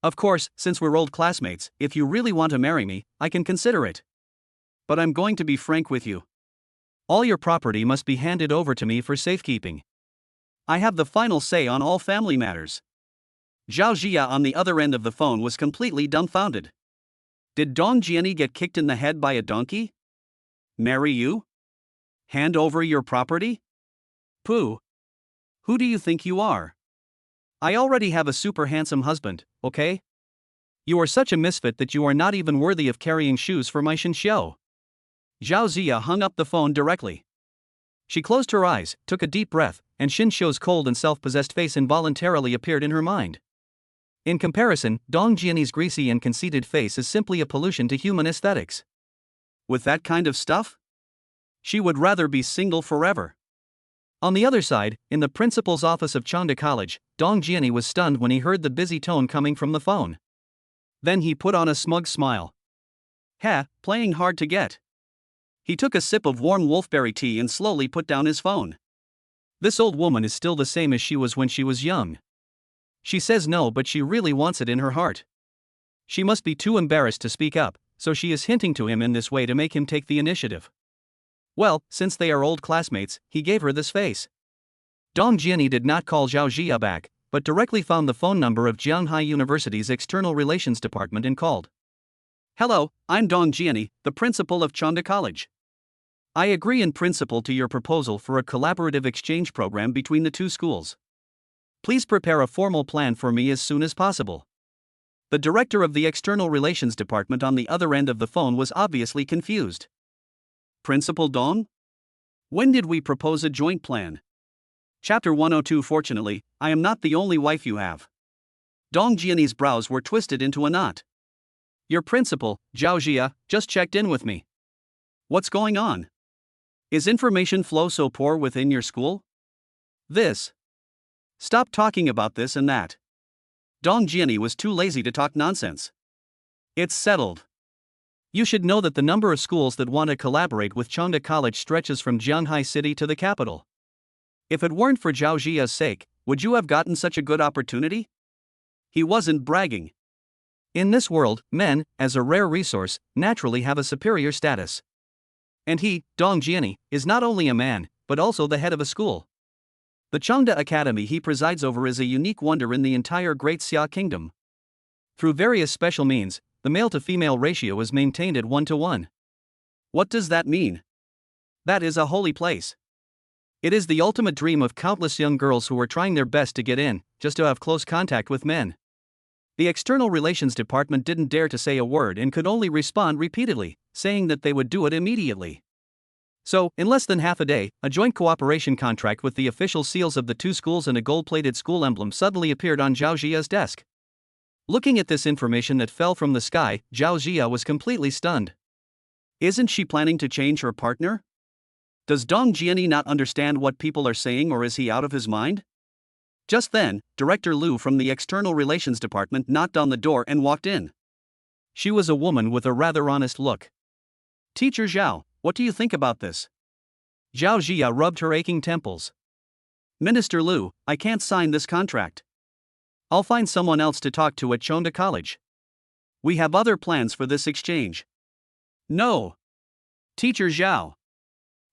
Of course, since we're old classmates, if you really want to marry me, I can consider it. But I'm going to be frank with you. All your property must be handed over to me for safekeeping. I have the final say on all family matters. Zhao Jia on the other end of the phone was completely dumbfounded. Did Dong Jiani get kicked in the head by a donkey? Marry you? Hand over your property? Pooh. Who do you think you are? I already have a super handsome husband, okay? You are such a misfit that you are not even worthy of carrying shoes for my Shinxiao. Zhao Zia hung up the phone directly. She closed her eyes, took a deep breath, and Shinxiao's cold and self-possessed face involuntarily appeared in her mind. In comparison, Dong Jiani's greasy and conceited face is simply a pollution to human aesthetics. With that kind of stuff? She would rather be single forever. On the other side, in the principal's office of Chongda College, Dong Jiani was stunned when he heard the busy tone coming from the phone. Then he put on a smug smile. Playing hard to get. He took a sip of warm wolfberry tea and slowly put down his phone. This old woman is still the same as she was when she was young. She says no, but she really wants it in her heart. She must be too embarrassed to speak up, so she is hinting to him in this way to make him take the initiative. Well, since they are old classmates, he gave her this face. Dong Jiani did not call Zhao Jia back, but directly found the phone number of Jianghai University's External Relations Department and called. Hello, I'm Dong Jiani, the principal of Chongda College. I agree in principle to your proposal for a collaborative exchange program between the two schools. Please prepare a formal plan for me as soon as possible. The director of the External Relations Department on the other end of the phone was obviously confused. Principal Dong? When did we propose a joint plan? Chapter 102. Fortunately, I am not the only wife you have. Dong Jiani's brows were twisted into a knot. Your principal, Zhao Jia, just checked in with me. What's going on? Is information flow so poor within your school? Stop talking about this and that. Dong Jiani was too lazy to talk nonsense. It's settled. You should know that the number of schools that want to collaborate with Chongda College stretches from Jianghai City to the capital. If it weren't for Zhao Jia's sake, would you have gotten such a good opportunity? He wasn't bragging. In this world, men, as a rare resource, naturally have a superior status. And he, Dong Jiani, is not only a man, but also the head of a school. The Chongda Academy he presides over is a unique wonder in the entire Great Xia Kingdom. Through various special means, the male-to-female ratio is maintained at 1:1. What does that mean? That is a holy place. It is the ultimate dream of countless young girls who are trying their best to get in, just to have close contact with men. The External Relations Department didn't dare to say a word and could only respond repeatedly, saying that they would do it immediately. So, in less than half a day, a joint cooperation contract with the official seals of the two schools and a gold-plated school emblem suddenly appeared on Zhao Jia's desk. Looking at this information that fell from the sky, Zhao Jia was completely stunned. Isn't she planning to change her partner? Does Dong Jiani not understand what people are saying, or is he out of his mind? Just then, Director Lu from the External Relations Department knocked on the door and walked in. She was a woman with a rather honest look. Teacher Zhao, what do you think about this? Zhao Jia rubbed her aching temples. Minister Lu, I can't sign this contract. I'll find someone else to talk to at Chonda College. We have other plans for this exchange. No. Teacher Zhao.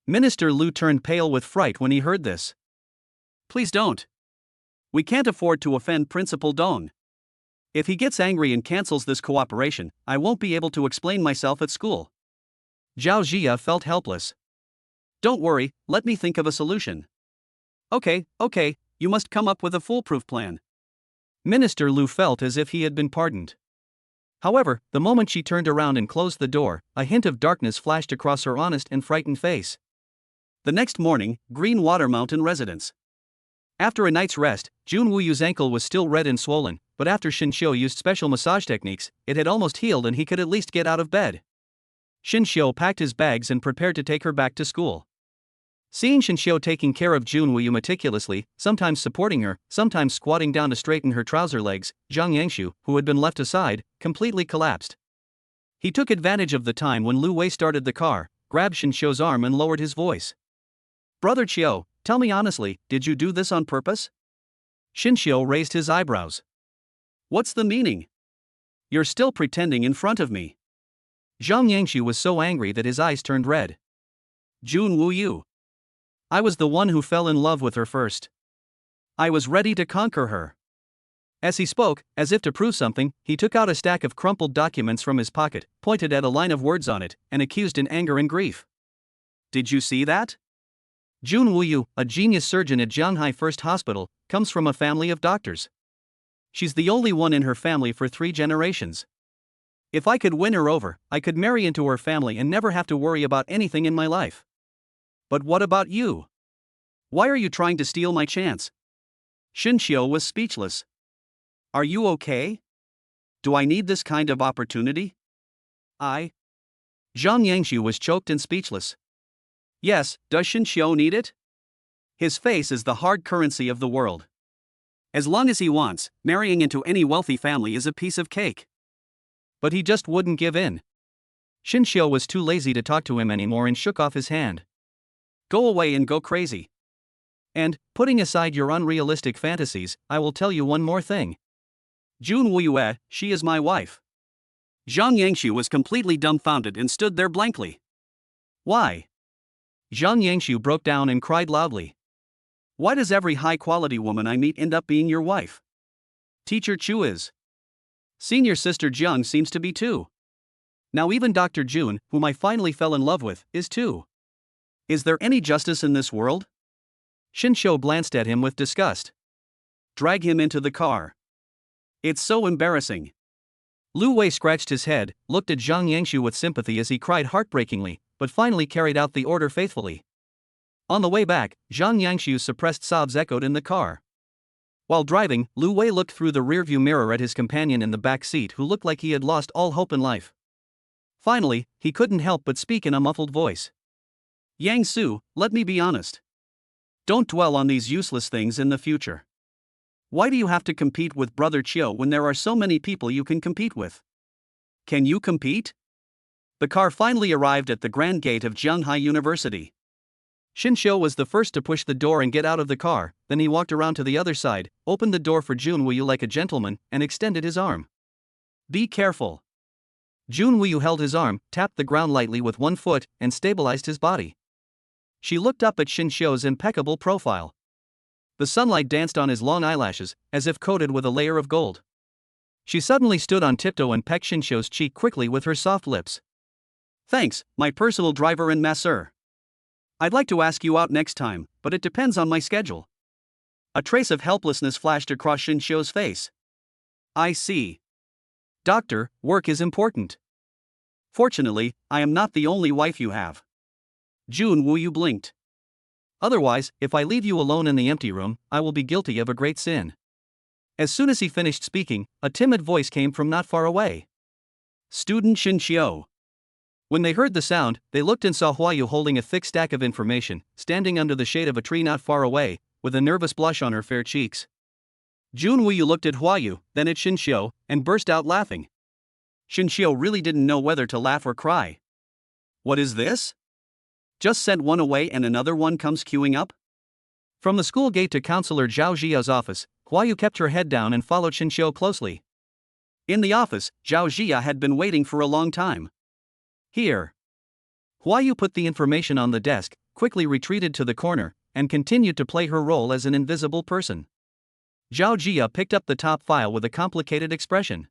Minister Lu turned pale with fright when he heard this. Please don't. We can't afford to offend Principal Dong. If he gets angry and cancels this cooperation, I won't be able to explain myself at school. Zhao Jia felt helpless. Don't worry, let me think of a solution. Okay, you must come up with a foolproof plan. Minister Lu felt as if he had been pardoned. However, the moment she turned around and closed the door, a hint of darkness flashed across her honest and frightened face. The next morning, Green Water Mountain residence. After a night's rest, Jun Wuyu's ankle was still red and swollen, but after Xinxiu used special massage techniques, it had almost healed and he could at least get out of bed. Xinxiu packed his bags and prepared to take her back to school. Seeing Xinxiu taking care of Jun Wuyu meticulously, sometimes supporting her, sometimes squatting down to straighten her trouser legs, Zhang Yangshu, who had been left aside, completely collapsed. He took advantage of the time when Lu Wei started the car, grabbed Xinxiu's arm and lowered his voice. Brother Qiu, tell me honestly, did you do this on purpose? Xinxiu raised his eyebrows. What's the meaning? You're still pretending in front of me. Zhang Yangshu was so angry that his eyes turned red. Jun Wuyu. I was the one who fell in love with her first. I was ready to conquer her. As he spoke, as if to prove something, he took out a stack of crumpled documents from his pocket, pointed at a line of words on it, and accused in anger and grief. Did you see that? Jun Wuyu, a genius surgeon at Jianghai First Hospital, comes from a family of doctors. She's the only one in her family for 3 generations. If I could win her over, I could marry into her family and never have to worry about anything in my life. But what about you? Why are you trying to steal my chance? Xinxiu was speechless. Are you okay? Do I need this kind of opportunity? Zhang Yangshu was choked and speechless. Yes, does Xinxiu need it? His face is the hard currency of the world. As long as he wants, marrying into any wealthy family is a piece of cake. But he just wouldn't give in. Xinxiu was too lazy to talk to him anymore and shook off his hand. Go away and go crazy. And, putting aside your unrealistic fantasies, I will tell you one more thing. Jun Wuyue, she is my wife. Zhang Yangshu was completely dumbfounded and stood there blankly. Why? Zhang Yangshu broke down and cried loudly. Why does every high-quality woman I meet end up being your wife? Teacher Chu is. Senior sister Jiang seems to be too. Now even Dr. Jun, whom I finally fell in love with, is too. Is there any justice in this world? Xinxiu glanced at him with disgust. Drag him into the car. It's so embarrassing. Lu Wei scratched his head, looked at Zhang Yangshu with sympathy as he cried heartbreakingly, but finally carried out the order faithfully. On the way back, Zhang Yangshu's suppressed sobs echoed in the car. While driving, Lu Wei looked through the rearview mirror at his companion in the back seat who looked like he had lost all hope in life. Finally, he couldn't help but speak in a muffled voice. Yang Su, let me be honest. Don't dwell on these useless things in the future. Why do you have to compete with Brother Qiu when there are so many people you can compete with? Can you compete? The car finally arrived at the grand gate of Jianghai University. Xinxiu was the first to push the door and get out of the car, then he walked around to the other side, opened the door for Jun Wuyu like a gentleman, and extended his arm. Be careful. Jun Wuyu held his arm, tapped the ground lightly with one foot, and stabilized his body. She looked up at Xinxiu's impeccable profile. The sunlight danced on his long eyelashes, as if coated with a layer of gold. She suddenly stood on tiptoe and pecked Xinxiu's cheek quickly with her soft lips. Thanks, my personal driver and masseur. I'd like to ask you out next time, but it depends on my schedule. A trace of helplessness flashed across Xinxiu's face. I see. Doctor, work is important. Fortunately, I am not the only wife you have. Jun Wuyu blinked. Otherwise, if I leave you alone in the empty room, I will be guilty of a great sin. As soon as he finished speaking, a timid voice came from not far away. Student Xinxiu. When they heard the sound, they looked and saw Huayu holding a thick stack of information, standing under the shade of a tree not far away, with a nervous blush on her fair cheeks. Jun Wuyu looked at Huayu, then at Xinxiu, and burst out laughing. Xinxiu really didn't know whether to laugh or cry. What is this? Just sent one away and another one comes queuing up? From the school gate to Counselor Zhao Jia's office, Huayu kept her head down and followed Xinxiu closely. In the office, Zhao Jia had been waiting for a long time. Here. Huayu put the information on the desk, quickly retreated to the corner, and continued to play her role as an invisible person. Zhao Jia picked up the top file with a complicated expression.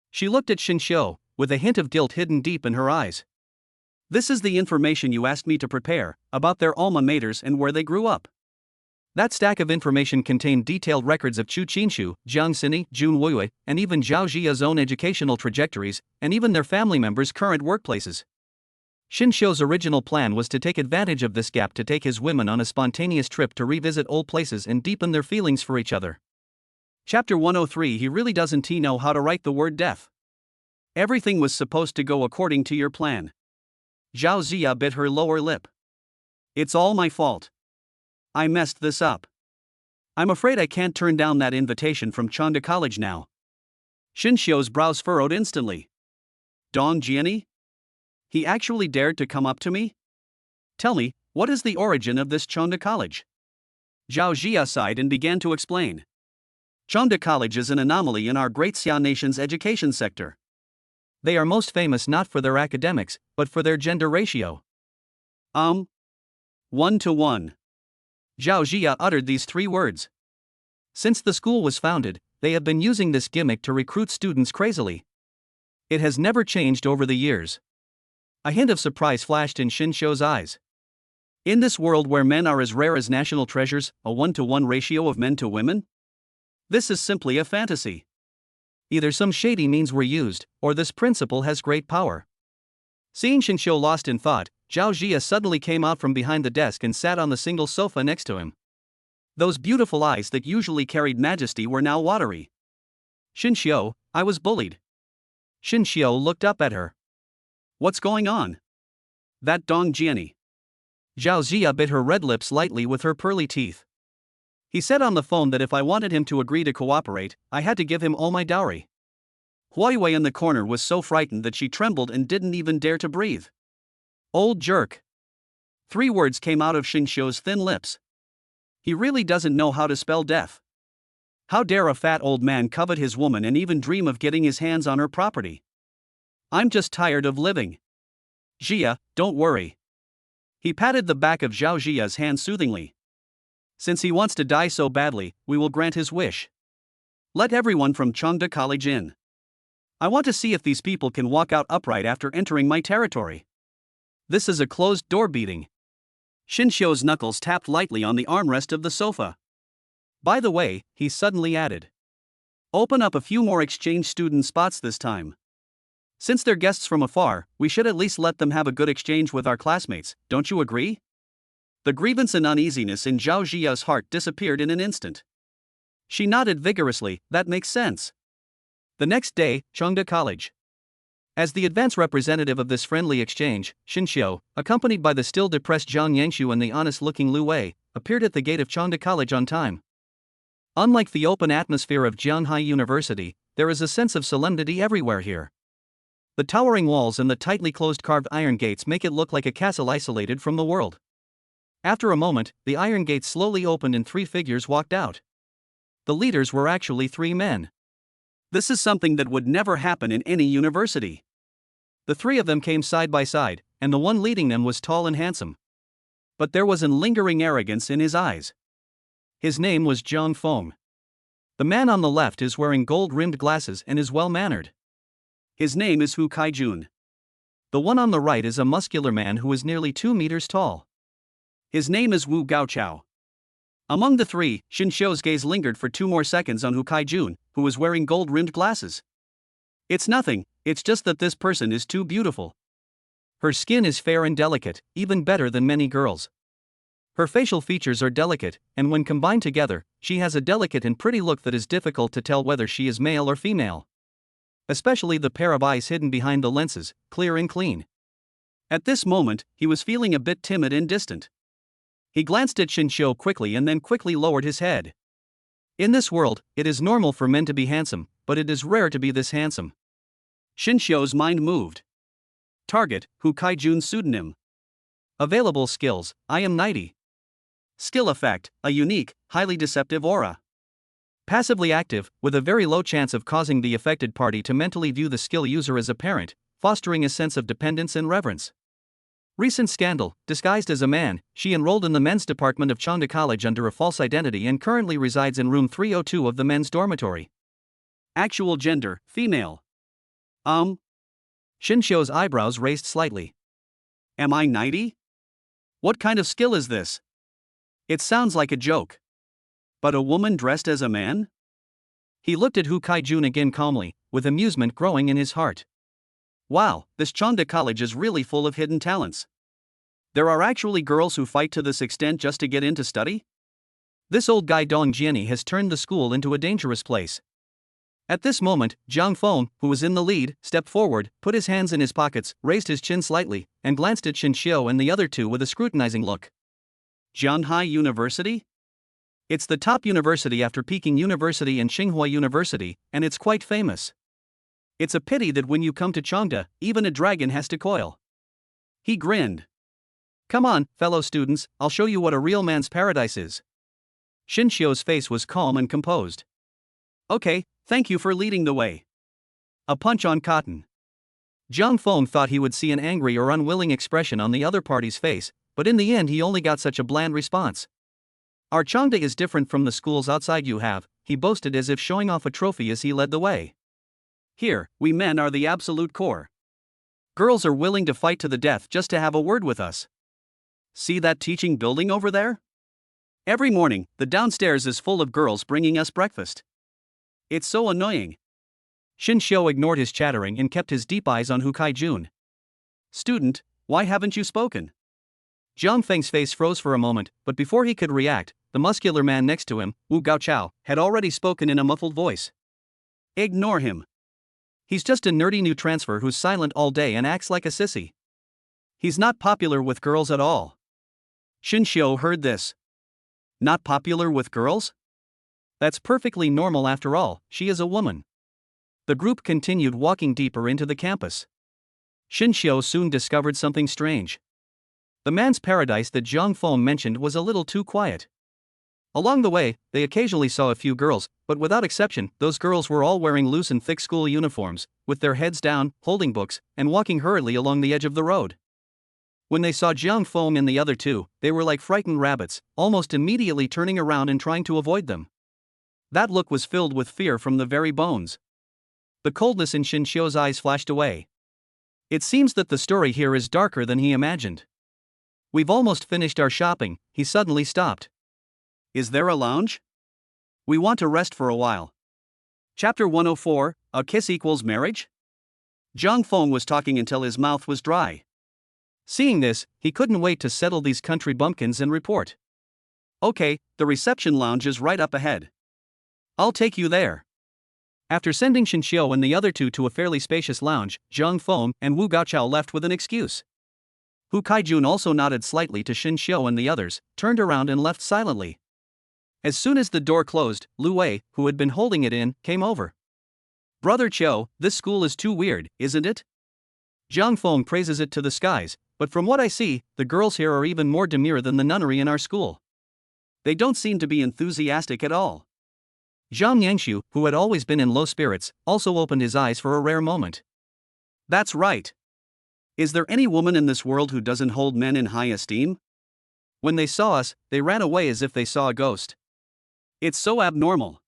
She looked at Xinxiu, with a hint of guilt hidden deep in her eyes. This is the information you asked me to prepare, about their alma maters and where they grew up. That stack of information contained detailed records of Chu Qinshu, Jiang Xini, Jun Wuyu, and even Zhao Jia's own educational trajectories, and even their family members' current workplaces. Xinxiu's original plan was to take advantage of this gap to take his women on a spontaneous trip to revisit old places and deepen their feelings for each other. Chapter 103. He really doesn't know how to write the word deaf. Everything was supposed to go according to your plan. Zhao Jia bit her lower lip. It's all my fault. I messed this up. I'm afraid I can't turn down that invitation from Chanda College now. Xinxiu's brows furrowed instantly. Dong Jiani? He actually dared to come up to me? Tell me, what is the origin of this Chanda College? Zhao Jia sighed and began to explain. Chanda College is an anomaly in our great Xia nation's education sector. They are most famous not for their academics, but for their gender ratio. 1-to-1. Zhao Jia uttered these 3 words. Since the school was founded, they have been using this gimmick to recruit students crazily. It has never changed over the years. A hint of surprise flashed in Xinxiu's eyes. In this world where men are as rare as national treasures, a 1-to-1 ratio of men to women? This is simply a fantasy. Either some shady means were used, or this principle has great power. Seeing Xinxiu lost in thought, Zhao Jia suddenly came out from behind the desk and sat on the single sofa next to him. Those beautiful eyes that usually carried majesty were now watery. Xinxiu, I was bullied. Xinxiu looked up at her. What's going on? That Dong Jiani. Zhao Jia bit her red lips lightly with her pearly teeth. He said on the phone that if I wanted him to agree to cooperate, I had to give him all my dowry. Huaiwei in the corner was so frightened that she trembled and didn't even dare to breathe. Old jerk. 3 words came out of Xinxiu's thin lips. He really doesn't know how to spell deaf. How dare a fat old man covet his woman and even dream of getting his hands on her property? I'm just tired of living. Jia, don't worry. He patted the back of Zhao Jia's hand soothingly. Since he wants to die so badly, we will grant his wish. Let everyone from Chengde College in. I want to see if these people can walk out upright after entering my territory. This is a closed-door beating. Xinxiu's knuckles tapped lightly on the armrest of the sofa. By the way, he suddenly added. Open up a few more exchange student spots this time. Since they're guests from afar, we should at least let them have a good exchange with our classmates, don't you agree? The grievance and uneasiness in Zhao Jia's heart disappeared in an instant. She nodded vigorously, that makes sense. The next day, Chengde College. As the advance representative of this friendly exchange, Xinxiu, accompanied by the still depressed Zhang Yangshu and the honest-looking Lu Wei, appeared at the gate of Chengde College on time. Unlike the open atmosphere of Jianghai University, there is a sense of solemnity everywhere here. The towering walls and the tightly closed carved iron gates make it look like a castle isolated from the world. After a moment, the iron gates slowly opened and 3 figures walked out. The leaders were actually 3 men. This is something that would never happen in any university. The 3 of them came side by side, and the one leading them was tall and handsome. But there was a lingering arrogance in his eyes. His name was Zhang Feng. The man on the left is wearing gold-rimmed glasses and is well-mannered. His name is Hu Kaijun. The one on the right is a muscular man who is nearly 2 meters tall. His name is Wu Gaochao. Among the 3, Xinxiu's gaze lingered for 2 more seconds on Hu Kaijun, who was wearing gold-rimmed glasses. It's nothing, it's just that this person is too beautiful. Her skin is fair and delicate, even better than many girls. Her facial features are delicate, and when combined together, she has a delicate and pretty look that is difficult to tell whether she is male or female. Especially the pair of eyes hidden behind the lenses, clear and clean. At this moment, he was feeling a bit timid and distant. He glanced at Shinshio quickly and then quickly lowered his head. In this world, it is normal for men to be handsome, but it is rare to be this handsome. Shinshio's mind moved. Target, Hukai-jun's pseudonym. Available skills, I am 90. Skill effect, a unique, highly deceptive aura. Passively active, with a very low chance of causing the affected party to mentally view the skill user as a parent, fostering a sense of dependence and reverence. Recent scandal, disguised as a man, she enrolled in the men's department of Changde College under a false identity and currently resides in room 302 of the men's dormitory. Actual gender, female. Shinshio's eyebrows raised slightly. Am I 90? What kind of skill is this? It sounds like a joke. But a woman dressed as a man? He looked at Hukai-jun again calmly, with amusement growing in his heart. Wow, this Changde College is really full of hidden talents. There are actually girls who fight to this extent just to get into study? This old guy Dong Jianni has turned the school into a dangerous place. At this moment, Jiang Feng, who was in the lead, stepped forward, put his hands in his pockets, raised his chin slightly, and glanced at Shinshio and the other two with a scrutinizing look. Jianhai University? It's the top university after Peking University and Tsinghua University, and it's quite famous. It's a pity that when you come to Changde, even a dragon has to coil. He grinned. Come on, fellow students, I'll show you what a real man's paradise is. Shinshio's face was calm and composed. Okay, thank you for leading the way. A punch on cotton. Jiang Feng thought he would see an angry or unwilling expression on the other party's face, but in the end he only got such a bland response. Our Changde is different from the schools outside you have, he boasted as if showing off a trophy as he led the way. Here, we men are the absolute core. Girls are willing to fight to the death just to have a word with us. See that teaching building over there? Every morning, the downstairs is full of girls bringing us breakfast. It's so annoying. Shinshio ignored his chattering and kept his deep eyes on Hukai-jun. Student, why haven't you spoken? Jiang Feng's face froze for a moment, but before he could react, the muscular man next to him, Wu Gaochao, had already spoken in a muffled voice. Ignore him. He's just a nerdy new transfer who's silent all day and acts like a sissy. He's not popular with girls at all. Shinshio heard this. Not popular with girls? That's perfectly normal after all, she is a woman. The group continued walking deeper into the campus. Shinshio soon discovered something strange. The man's paradise that Jiang Feng mentioned was a little too quiet. Along the way, they occasionally saw a few girls, but without exception, those girls were all wearing loose and thick school uniforms, with their heads down, holding books, and walking hurriedly along the edge of the road. When they saw Jiang Feng and the other two, they were like frightened rabbits, almost immediately turning around and trying to avoid them. That look was filled with fear from the very bones. The coldness in Shinshio's eyes flashed away. It seems that the story here is darker than he imagined. We've almost finished our shopping, he suddenly stopped. Is there a lounge? We want to rest for a while. Chapter 104, A Kiss Equals Marriage? Jiang Feng was talking until his mouth was dry. Seeing this, he couldn't wait to settle these country bumpkins and report. Okay, the reception lounge is right up ahead. I'll take you there. After sending Shinshio and the other two to a fairly spacious lounge, Jiang Feng and Wu Gaochao left with an excuse. Hukai-jun also nodded slightly to Shinshio and the others, turned around and left silently. As soon as the door closed, Lu Wei, who had been holding it in, came over. Brother Chiu, this school is too weird, isn't it? Jiang Feng praises it to the skies, but from what I see, the girls here are even more demure than the nunnery in our school. They don't seem to be enthusiastic at all. Zhang Yangshu, who had always been in low spirits, also opened his eyes for a rare moment. That's right. Is there any woman in this world who doesn't hold men in high esteem? When they saw us, they ran away as if they saw a ghost. It's so abnormal.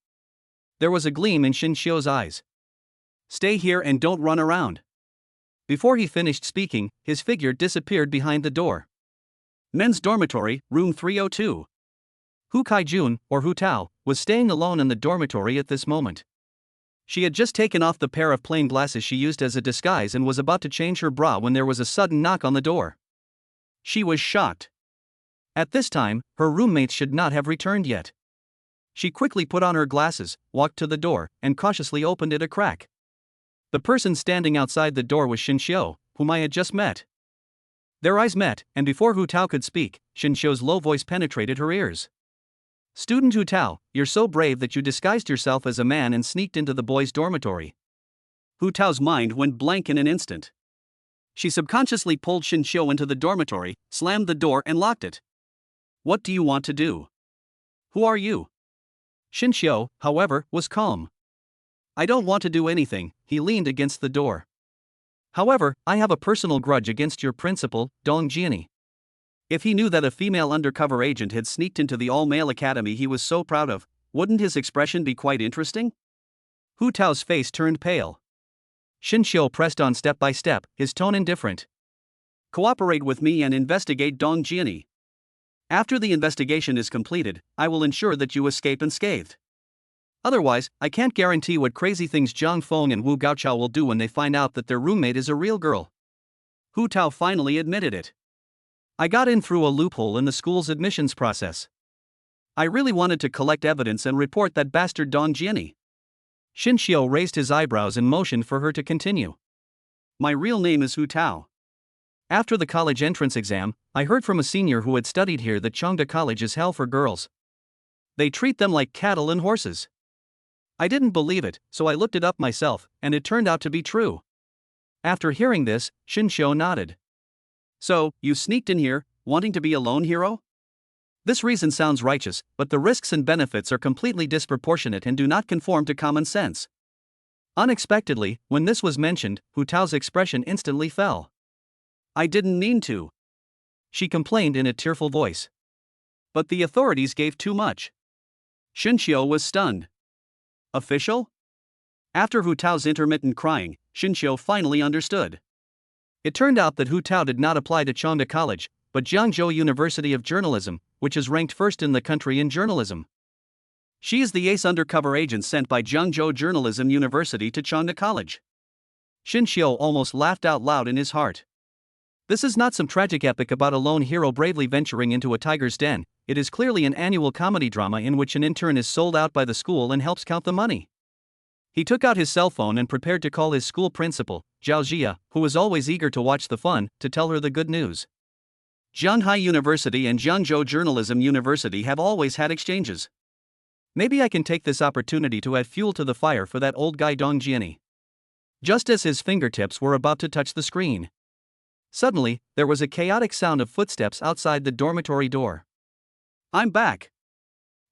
There was a gleam in Shinshio's eyes. Stay here and don't run around. Before he finished speaking, his figure disappeared behind the door. Men's dormitory, room 302. Hukai-jun, or Hu Tao, was staying alone in the dormitory at this moment. She had just taken off the pair of plain glasses she used as a disguise and was about to change her bra when there was a sudden knock on the door. She was shocked. At this time, her roommates should not have returned yet. She quickly put on her glasses, walked to the door, and cautiously opened it a crack. The person standing outside the door was Shinshio, whom I had just met. Their eyes met, and before Hu Tao could speak, Xin Xiu's low voice penetrated her ears. "Student Hu Tao, you're so brave that you disguised yourself as a man and sneaked into the boys' dormitory." Hu Tao's mind went blank in an instant. She subconsciously pulled Xin Xiu into the dormitory, slammed the door and locked it. "What do you want to do? Who are you?" Xin Xiu, however, was calm. "I don't want to do anything," he leaned against the door. "However, I have a personal grudge against your principal, Dong Jiani. If he knew that a female undercover agent had sneaked into the all-male academy he was so proud of, wouldn't his expression be quite interesting?" Hu Tao's face turned pale. Xin Xiu pressed on step by step, his tone indifferent. "Cooperate with me and investigate Dong Jiani. After the investigation is completed, I will ensure that you escape unscathed. Otherwise, I can't guarantee what crazy things Zhang Feng and Wu Gaochao will do when they find out that their roommate is a real girl." Hu Tao finally admitted it. "I got in through a loophole in the school's admissions process. I really wanted to collect evidence and report that bastard Dong Jiani." Xin Xiu raised his eyebrows and motioned for her to continue. "My real name is Hu Tao. After the college entrance exam, I heard from a senior who had studied here that Chongda College is hell for girls. They treat them like cattle and horses. I didn't believe it, so I looked it up myself, and it turned out to be true." After hearing this, Xin Xiu nodded. "So, you sneaked in here, wanting to be a lone hero? This reason sounds righteous, but the risks and benefits are completely disproportionate and do not conform to common sense." Unexpectedly, when this was mentioned, Hu Tao's expression instantly fell. "I didn't mean to," she complained in a tearful voice. "But the authorities gave too much." Xin Xiu was stunned. "Official?" After Hu Tao's intermittent crying, Xin Xiu finally understood. It turned out that Hu Tao did not apply to Chongda College, but Jiangzhou University of Journalism, which is ranked first in the country in journalism. She is the ace undercover agent sent by Jiangzhou Journalism University to Chongda College. Xin Xiu almost laughed out loud in his heart. This is not some tragic epic about a lone hero bravely venturing into a tiger's den. It is clearly an annual comedy drama in which an intern is sold out by the school and helps count the money. He took out his cell phone and prepared to call his school principal, Zhao Jia, who was always eager to watch the fun, to tell her the good news. Shanghai University and Jiangzhou Journalism University have always had exchanges. Maybe I can take this opportunity to add fuel to the fire for that old guy Dong Jiani. Just as his fingertips were about to touch the screen, suddenly, there was a chaotic sound of footsteps outside the dormitory door. "I'm back."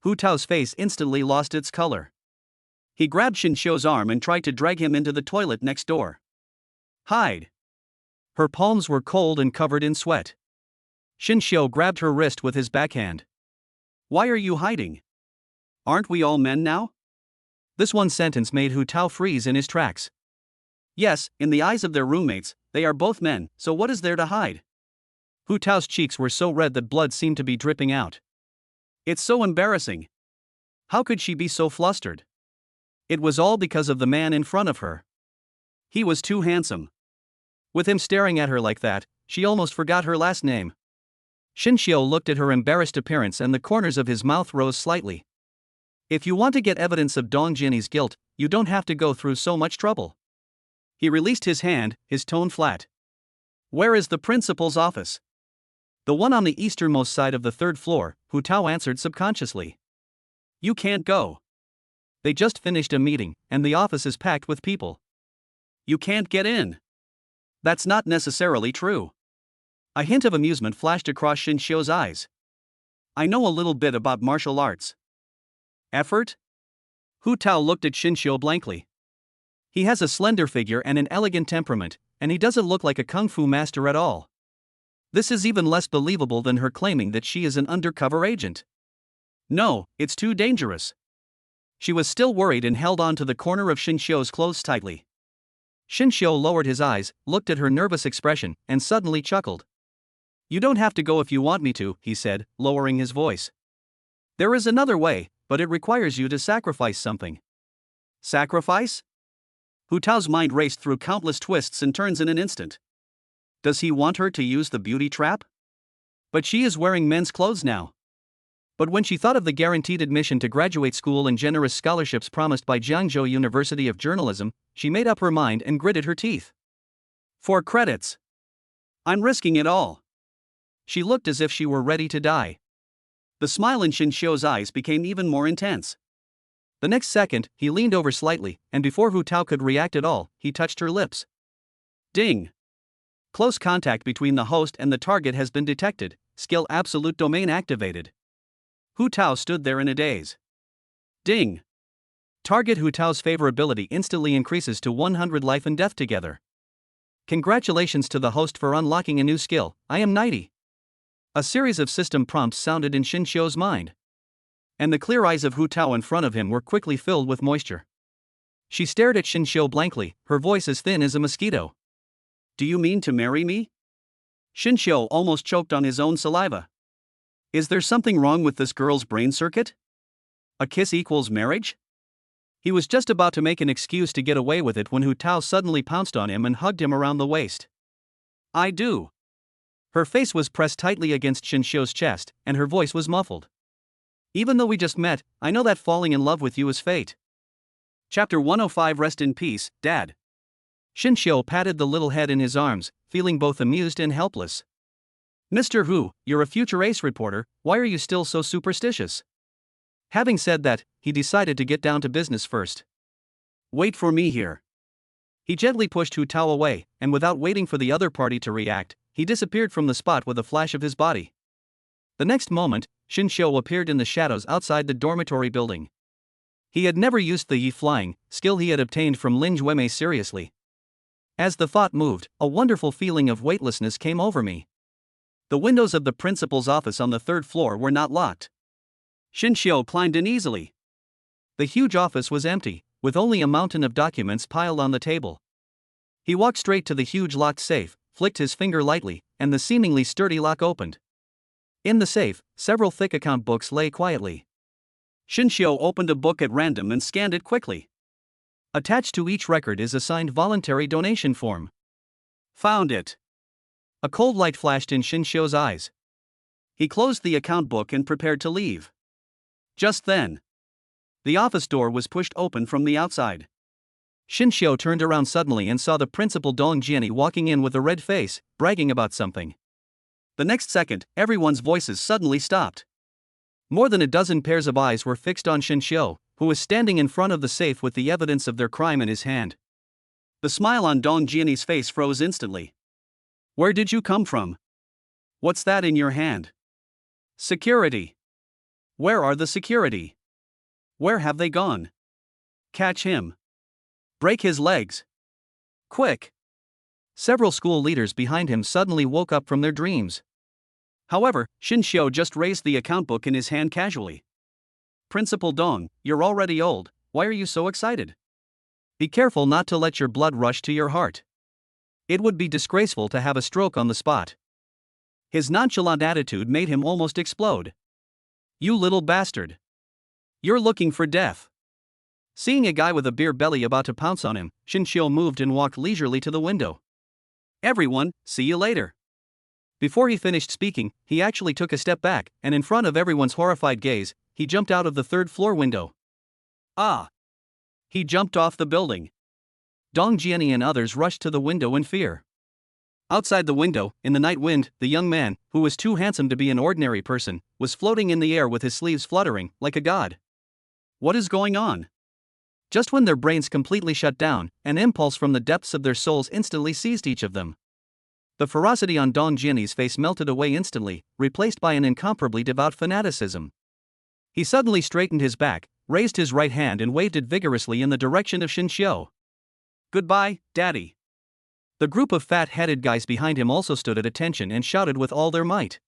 Hu Tao's face instantly lost its color. He grabbed Xin Xiu's arm and tried to drag him into the toilet next door. "Hide." Her palms were cold and covered in sweat. Xin Xiu grabbed her wrist with his backhand. "Why are you hiding? Aren't we all men now?" This one sentence made Hu Tao freeze in his tracks. Yes, in the eyes of their roommates, they are both men, so what is there to hide? Hu Tao's cheeks were so red that blood seemed to be dripping out. It's so embarrassing. How could she be so flustered? It was all because of the man in front of her. He was too handsome. With him staring at her like that, she almost forgot her last name. Xin Xiu looked at her embarrassed appearance and the corners of his mouth rose slightly. "If you want to get evidence of Dong Jiani's guilt, you don't have to go through so much trouble." He released his hand, his tone flat. "Where is the principal's office?" "The one on the easternmost side of the third floor," Hu Tao answered subconsciously. "You can't go. They just finished a meeting, and the office is packed with people. You can't get in." "That's not necessarily true." A hint of amusement flashed across Xin Xiu's eyes. "I know a little bit about martial arts." "Effort?" Hu Tao looked at Xin Xiu blankly. He has a slender figure and an elegant temperament, and he doesn't look like a kung fu master at all. This is even less believable than her claiming that she is an undercover agent. No, it's too dangerous. She was still worried and held on to the corner of Xin Xiu's clothes tightly. Xin Xiu lowered his eyes, looked at her nervous expression, and suddenly chuckled. "You don't have to go if you want me to," he said, lowering his voice. "There is another way, but it requires you to sacrifice something." "Sacrifice?" Hu Tao's mind raced through countless twists and turns in an instant. Does he want her to use the beauty trap? But she is wearing men's clothes now. But when she thought of the guaranteed admission to graduate school and generous scholarships promised by Jiangzhou University of Journalism, she made up her mind and gritted her teeth. 4 credits. I'm risking it all. She looked as if she were ready to die. The smile in Xinxiu's eyes became even more intense. The next second, he leaned over slightly, and before Hu Tao could react at all, he touched her lips. Ding! Close contact between the host and the target has been detected, skill absolute domain activated. Hu Tao stood there in a daze. Ding! Target Hu Tao's favorability instantly increases to 100 life and death together. Congratulations to the host for unlocking a new skill, I am 90. A series of system prompts sounded in Xinxiu's mind. And the clear eyes of Hu Tao in front of him were quickly filled with moisture. She stared at Xinxiu blankly, her voice as thin as a mosquito. Do you mean to marry me? Xinxiu almost choked on his own saliva. Is there something wrong with this girl's brain circuit? A kiss equals marriage? He was just about to make an excuse to get away with it when Hu Tao suddenly pounced on him and hugged him around the waist. I do. Her face was pressed tightly against Xinxiu's chest, and her voice was muffled. Even though we just met, I know that falling in love with you is fate. Chapter 105 Rest in peace, Dad. Xinxiu patted the little head in his arms, feeling both amused and helpless. Mr. Hu, you're a future ace reporter, why are you still so superstitious? Having said that, he decided to get down to business first. Wait for me here. He gently pushed Hu Tao away, and without waiting for the other party to react, he disappeared from the spot with a flash of his body. The next moment, Xinxiu appeared in the shadows outside the dormitory building. He had never used the Yi flying skill he had obtained from Lin Juemei seriously. As the thought moved, a wonderful feeling of weightlessness came over me. The windows of the principal's office on the third floor were not locked. Xinxiu climbed in easily. The huge office was empty, with only a mountain of documents piled on the table. He walked straight to the huge locked safe, flicked his finger lightly, and the seemingly sturdy lock opened. In the safe, several thick account books lay quietly. Xinxiu opened a book at random and scanned it quickly. Attached to each record is a signed voluntary donation form. Found it. A cold light flashed in Xinxiu's eyes. He closed the account book and prepared to leave. Just then, the office door was pushed open from the outside. Xinxiu turned around suddenly and saw the principal Dong Jiani walking in with a red face, bragging about something. The next second, everyone's voices suddenly stopped. More than a dozen pairs of eyes were fixed on Xinxiu, who was standing in front of the safe with the evidence of their crime in his hand. The smile on Dong Jiani's face froze instantly. Where did you come from? What's that in your hand? Security. Where are the security? Where have they gone? Catch him. Break his legs. Quick. Several school leaders behind him suddenly woke up from their dreams. However, Xinxiu just raised the account book in his hand casually. Principal Dong, you're already old, why are you so excited? Be careful not to let your blood rush to your heart. It would be disgraceful to have a stroke on the spot. His nonchalant attitude made him almost explode. You little bastard. You're looking for death. Seeing a guy with a beer belly about to pounce on him, Xinxiu moved and walked leisurely to the window. Everyone, see you later. Before he finished speaking, he actually took a step back, and in front of everyone's horrified gaze, he jumped out of the third-floor window. Ah! He jumped off the building. Dong Jiani and others rushed to the window in fear. Outside the window, in the night wind, the young man, who was too handsome to be an ordinary person, was floating in the air with his sleeves fluttering, like a god. What is going on? Just when their brains completely shut down, an impulse from the depths of their souls instantly seized each of them. The ferocity on Dong Jiani's face melted away instantly, replaced by an incomparably devout fanaticism. He suddenly straightened his back, raised his right hand and waved it vigorously in the direction of Xinxiu. Goodbye, Daddy. The group of fat-headed guys behind him also stood at attention and shouted with all their might.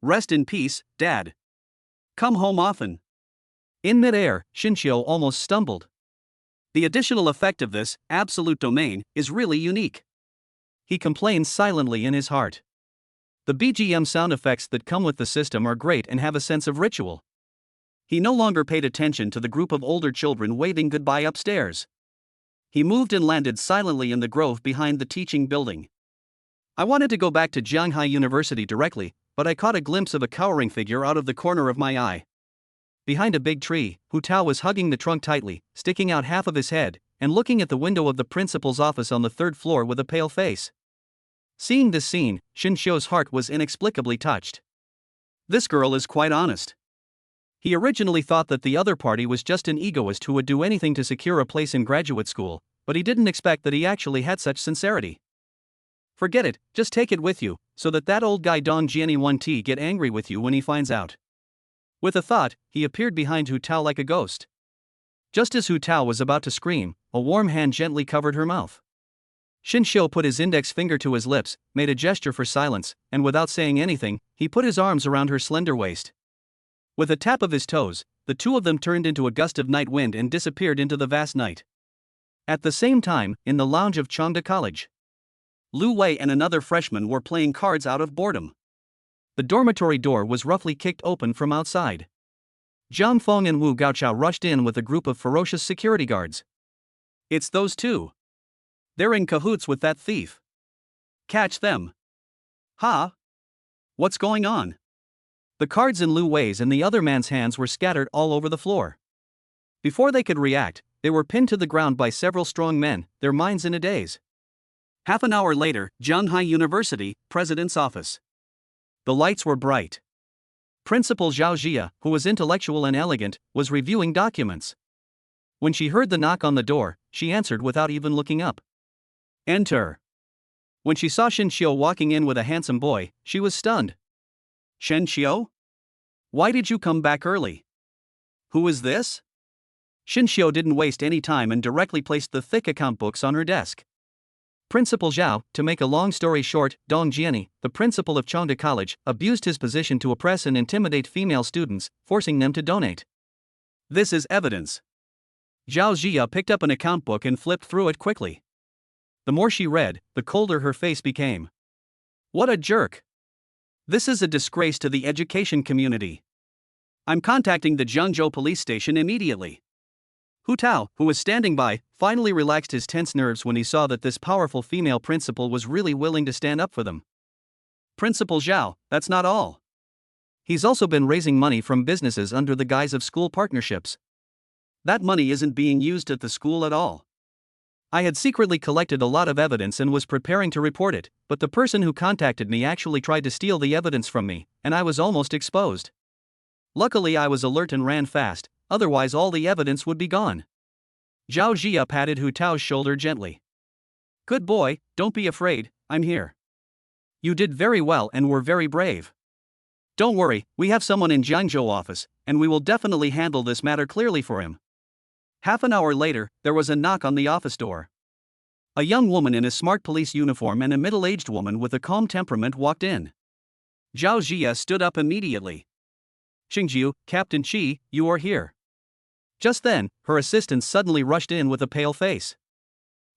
Rest in peace, Dad. Come home often. In mid-air, Xinxiu almost stumbled. The additional effect of this, absolute domain, is really unique. He complained silently in his heart. The BGM sound effects that come with the system are great and have a sense of ritual. He no longer paid attention to the group of older children waving goodbye upstairs. He moved and landed silently in the grove behind the teaching building. I wanted to go back to Jianghai University directly, but I caught a glimpse of a cowering figure out of the corner of my eye. Behind a big tree, Hu Tao was hugging the trunk tightly, sticking out half of his head, and looking at the window of the principal's office on the third floor with a pale face. Seeing this scene, Shin Xiu's heart was inexplicably touched. This girl is quite honest. He originally thought that the other party was just an egoist who would do anything to secure a place in graduate school, but he didn't expect that he actually had such sincerity. Forget it, just take it with you, so that old guy Dong Jiani 1T get angry with you when he finds out. With a thought, he appeared behind Hu Tao like a ghost. Just as Hu Tao was about to scream, a warm hand gently covered her mouth. Shin Xiu put his index finger to his lips, made a gesture for silence, and without saying anything, he put his arms around her slender waist. With a tap of his toes, the two of them turned into a gust of night wind and disappeared into the vast night. At the same time, in the lounge of Chongda College, Lu Wei and another freshman were playing cards out of boredom. The dormitory door was roughly kicked open from outside. Jiang Feng and Wu Gaochao rushed in with a group of ferocious security guards. It's those two. They're in cahoots with that thief. Catch them. Ha! What's going on? The cards in Lu Wei's and the other man's hands were scattered all over the floor. Before they could react, they were pinned to the ground by several strong men, their minds in a daze. Half an hour later, Zhanghai University, President's office. The lights were bright. Principal Zhao Jia, who was intellectual and elegant, was reviewing documents. When she heard the knock on the door, she answered without even looking up. Enter. When she saw Shin Xiu walking in with a handsome boy, she was stunned. Shen Xiu? Why did you come back early? Who is this? Shin Xiu didn't waste any time and directly placed the thick account books on her desk. Principal Zhao, to make a long story short, Dong Jiani, the principal of Chongda College, abused his position to oppress and intimidate female students, forcing them to donate. This is evidence. Zhao Jia picked up an account book and flipped through it quickly. The more she read, the colder her face became. What a jerk! This is a disgrace to the education community. I'm contacting the Jiangzhou police station immediately. Hu Tao, who was standing by, finally relaxed his tense nerves when he saw that this powerful female principal was really willing to stand up for them. Principal Zhao, that's not all. He's also been raising money from businesses under the guise of school partnerships. That money isn't being used at the school at all. I had secretly collected a lot of evidence and was preparing to report it, but the person who contacted me actually tried to steal the evidence from me, and I was almost exposed. Luckily I was alert and ran fast, otherwise all the evidence would be gone. Zhao Jia patted Hu Tao's shoulder gently. Good boy, don't be afraid, I'm here. You did very well and were very brave. Don't worry, we have someone in Jiangzhou office, and we will definitely handle this matter clearly for him. Half an hour later, there was a knock on the office door. A young woman in a smart police uniform and a middle-aged woman with a calm temperament walked in. Zhao Jia stood up immediately. Xingjiu, Captain Qi, you are here. Just then, her assistant suddenly rushed in with a pale face.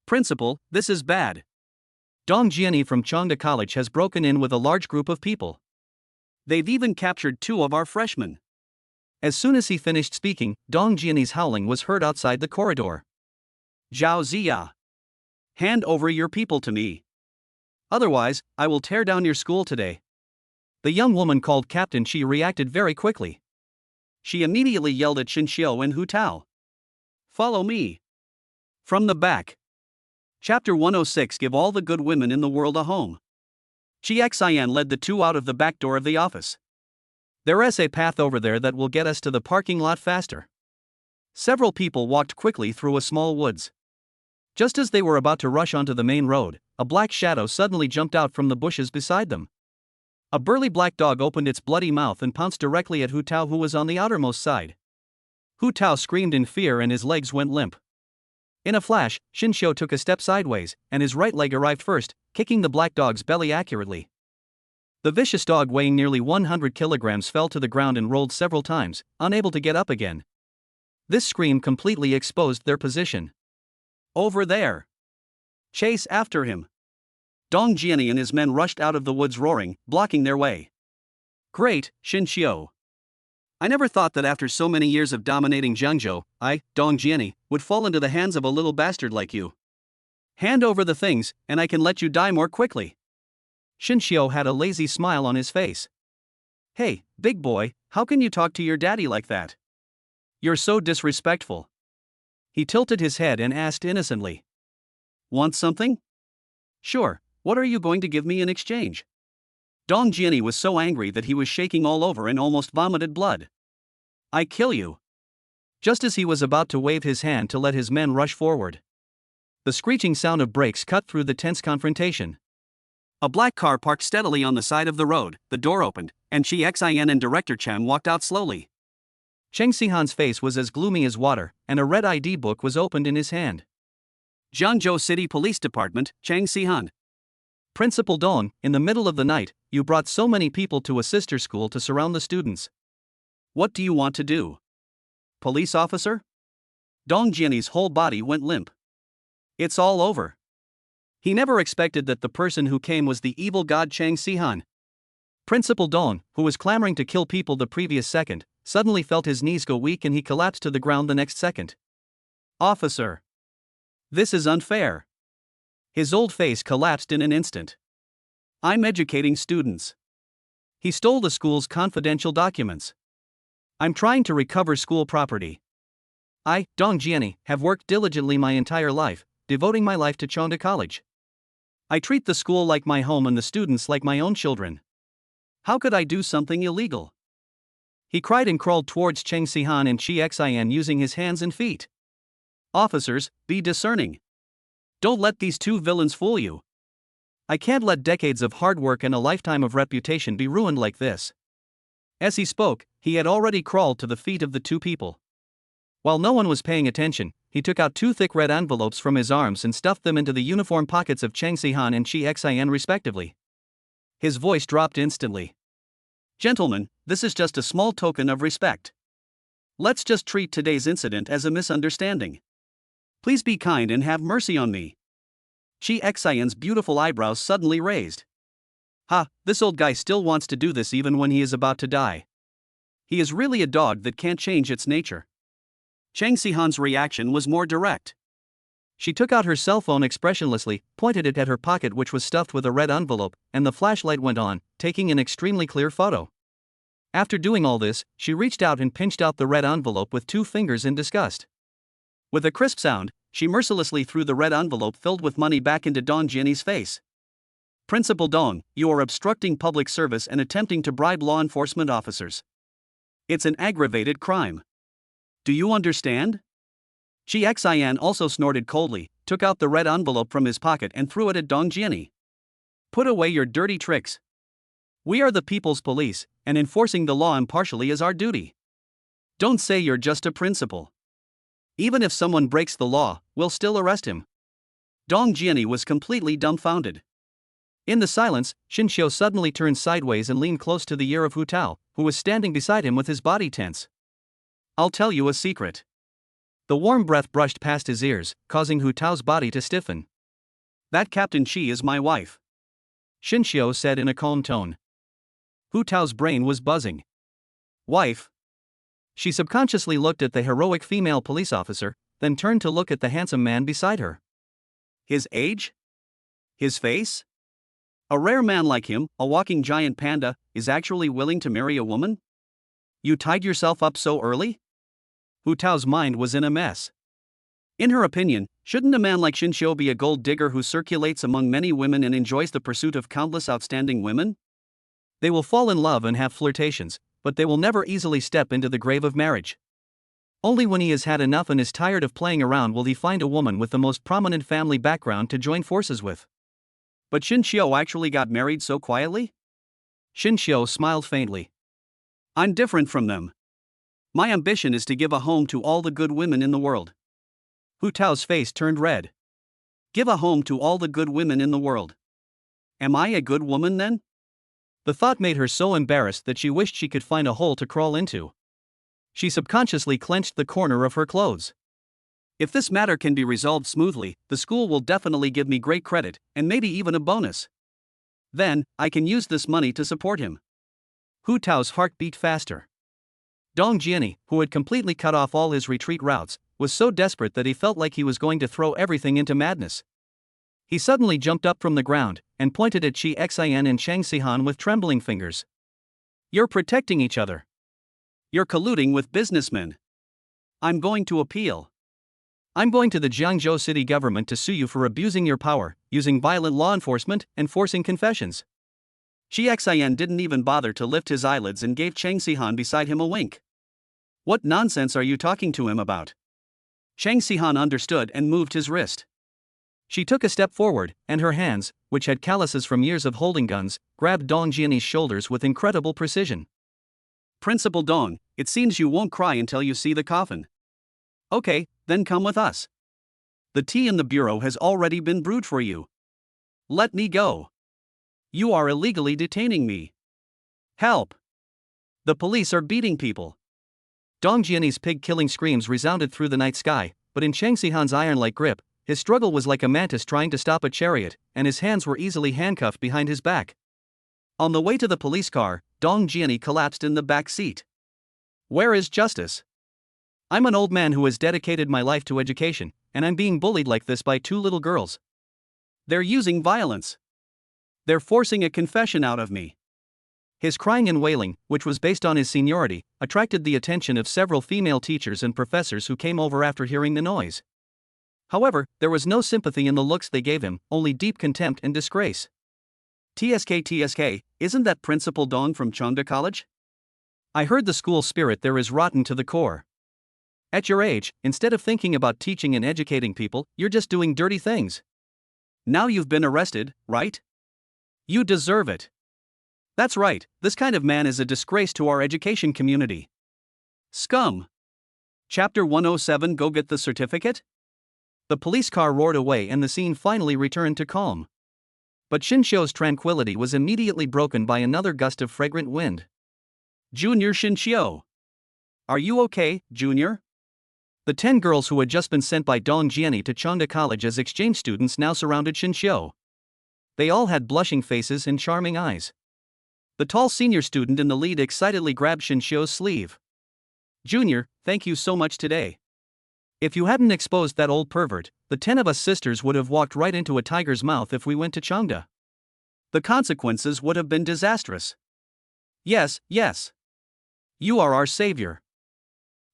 Principal, this is bad. Dong Jiani from Chongda College has broken in with a large group of people. They've even captured 2 of our freshmen. As soon as he finished speaking, Dong Jiani's howling was heard outside the corridor. Zhao Ziya. Hand over your people to me. Otherwise, I will tear down your school today. The young woman called Captain Qi reacted very quickly. She immediately yelled at Shin Xiu and Hu Tao. Follow me. From the back. Chapter 106. Give all the good women in the world a home. Qi Xian led the 2 out of the back door of the office. There is a path over there that will get us to the parking lot faster. Several people walked quickly through a small woods. Just as they were about to rush onto the main road, a black shadow suddenly jumped out from the bushes beside them. A burly black dog opened its bloody mouth and pounced directly at Hu Tao, who was on the outermost side. Hu Tao screamed in fear and his legs went limp. In a flash, Shin Xiu took a step sideways, and his right leg arrived first, kicking the black dog's belly accurately. The vicious dog, weighing nearly 100 kilograms, fell to the ground and rolled several times, unable to get up again. This scream completely exposed their position. Over there! Chase after him! Dong Jiani and his men rushed out of the woods roaring, blocking their way. Great, Shin Xiu. I never thought that after so many years of dominating Jiangzhou, I, Dong Jiani, would fall into the hands of a little bastard like you. Hand over the things, and I can let you die more quickly. Shin Xiu had a lazy smile on his face. Hey, big boy, how can you talk to your daddy like that? You're so disrespectful. He tilted his head and asked innocently. Want something? Sure, What are you going to give me in exchange? Dong Jiani was so angry that he was shaking all over and almost vomited blood. I kill you. Just as he was about to wave his hand to let his men rush forward, the screeching sound of brakes cut through the tense confrontation. A black car parked steadily on the side of the road, the door opened, and Chi Xin and Director Chen walked out slowly. Cheng Sihan's face was as gloomy as water, and a red ID book was opened in his hand. Jiangzhou City Police Department, Cheng Sihan. Principal Dong, in the middle of the night, you brought so many people to a sister school to surround the students. What do you want to do? Police officer? Dong Jiani's whole body went limp. It's all over. He never expected that the person who came was the evil god Cheng Sihan. Principal Dong, who was clamoring to kill people the previous second, suddenly felt his knees go weak and he collapsed to the ground the next second. Officer. This is unfair. His old face collapsed in an instant. I'm educating students. He stole the school's confidential documents. I'm trying to recover school property. I, Dong Jiani, have worked diligently my entire life, devoting my life to Chongda College. I treat the school like my home and the students like my own children. How could I do something illegal? He cried and crawled towards Cheng Sihan and Chi Xin using his hands and feet. Officers, be discerning. Don't let these two villains fool you. I can't let decades of hard work and a lifetime of reputation be ruined like this. As he spoke, he had already crawled to the feet of the two people. While no one was paying attention, he took out two thick red envelopes from his arms and stuffed them into the uniform pockets of Cheng Sihan and Chi Xin respectively. His voice dropped instantly. Gentlemen, this is just a small token of respect. Let's just treat today's incident as a misunderstanding. Please be kind and have mercy on me. Chi Xion's beautiful eyebrows suddenly raised. Ha, this old guy still wants to do this even when he is about to die. He is really a dog that can't change its nature. Cheng Sihan's reaction was more direct. She took out her cell phone expressionlessly, pointed it at her pocket which was stuffed with a red envelope, and the flashlight went on, taking an extremely clear photo. After doing all this, she reached out and pinched out the red envelope with 2 fingers in disgust. With a crisp sound, she mercilessly threw the red envelope filled with money back into Dong Jiani's face. Principal Dong, you are obstructing public service and attempting to bribe law enforcement officers. It's an aggravated crime. Do you understand? Chi Xian also snorted coldly, took out the red envelope from his pocket and threw it at Dong Jiani. Put away your dirty tricks. We are the people's police, and enforcing the law impartially is our duty. Don't say you're just a principal. Even if someone breaks the law, we'll still arrest him. Dong Jiani was completely dumbfounded. In the silence, Xin Xiu suddenly turned sideways and leaned close to the ear of Hu Tao, who was standing beside him with his body tense. I'll tell you a secret. The warm breath brushed past his ears, causing Hu Tao's body to stiffen. That Captain Qi is my wife. Xin Xiu said in a calm tone. Hu Tao's brain was buzzing. Wife? She subconsciously looked at the heroic female police officer, then turned to look at the handsome man beside her. His age? His face? A rare man like him, a walking giant panda, is actually willing to marry a woman? You tied yourself up so early? Hu Tao's mind was in a mess. In her opinion, shouldn't a man like Xin Xiu be a gold digger who circulates among many women and enjoys the pursuit of countless outstanding women? They will fall in love and have flirtations, but they will never easily step into the grave of marriage. Only when he has had enough and is tired of playing around will he find a woman with the most prominent family background to join forces with. But Xin Xiu actually got married so quietly? Xin Xiu smiled faintly. I'm different from them. My ambition is to give a home to all the good women in the world. Hu Tao's face turned red. Give a home to all the good women in the world. Am I a good woman then? The thought made her so embarrassed that she wished she could find a hole to crawl into. She subconsciously clenched the corner of her clothes. If this matter can be resolved smoothly, the school will definitely give me great credit, and maybe even a bonus. Then, I can use this money to support him. Hu Tao's heart beat faster. Dong Jiani, who had completely cut off all his retreat routes, was so desperate that he felt like he was going to throw everything into madness. He suddenly jumped up from the ground, and pointed at Chi Xian and Cheng Sihan with trembling fingers. You're protecting each other. You're colluding with businessmen. I'm going to appeal. I'm going to the Jiangzhou city government to sue you for abusing your power, using violent law enforcement, and forcing confessions. Xi Xian didn't even bother to lift his eyelids and gave Chang Sihan beside him a wink. What nonsense are you talking to him about? Chang Sihan understood and moved his wrist. She took a step forward, and her hands, which had calluses from years of holding guns, grabbed Dong Jianyi's shoulders with incredible precision. Principal Dong, it seems you won't cry until you see the coffin. Okay, then come with us. The tea in the bureau has already been brewed for you. Let me go. You are illegally detaining me. Help! The police are beating people. Dong Jianyi's pig-killing screams resounded through the night sky, but in Chang Sihan's iron-like grip, his struggle was like a mantis trying to stop a chariot, and his hands were easily handcuffed behind his back. On the way to the police car, Dong Jianyi collapsed in the back seat. Where is justice? I'm an old man who has dedicated my life to education, and I'm being bullied like this by two little girls. They're using violence. They're forcing a confession out of me. His crying and wailing, which was based on his seniority, attracted the attention of several female teachers and professors who came over after hearing the noise. However, there was no sympathy in the looks they gave him, only deep contempt and disgrace. TSK, isn't that Principal Dong from Chongda College? I heard the school spirit there is rotten to the core. At your age, instead of thinking about teaching and educating people, you're just doing dirty things. Now you've been arrested, right? You deserve it. That's right, this kind of man is a disgrace to our education community. Scum. Chapter 107. Go get the certificate? The police car roared away and the scene finally returned to calm. But Xinxiu's tranquility was immediately broken by another gust of fragrant wind. Junior Xinxiu. Are you okay, Junior? The 10 girls who had just been sent by Dong Jianyi to Chongda College as exchange students now surrounded Xinxiu. They all had blushing faces and charming eyes. The tall senior student in the lead excitedly grabbed Xinxiu's sleeve. Junior, thank you so much today. If you hadn't exposed that old pervert, the 10 of us sisters would have walked right into a tiger's mouth if we went to Chongda. The consequences would have been disastrous. Yes. You are our savior.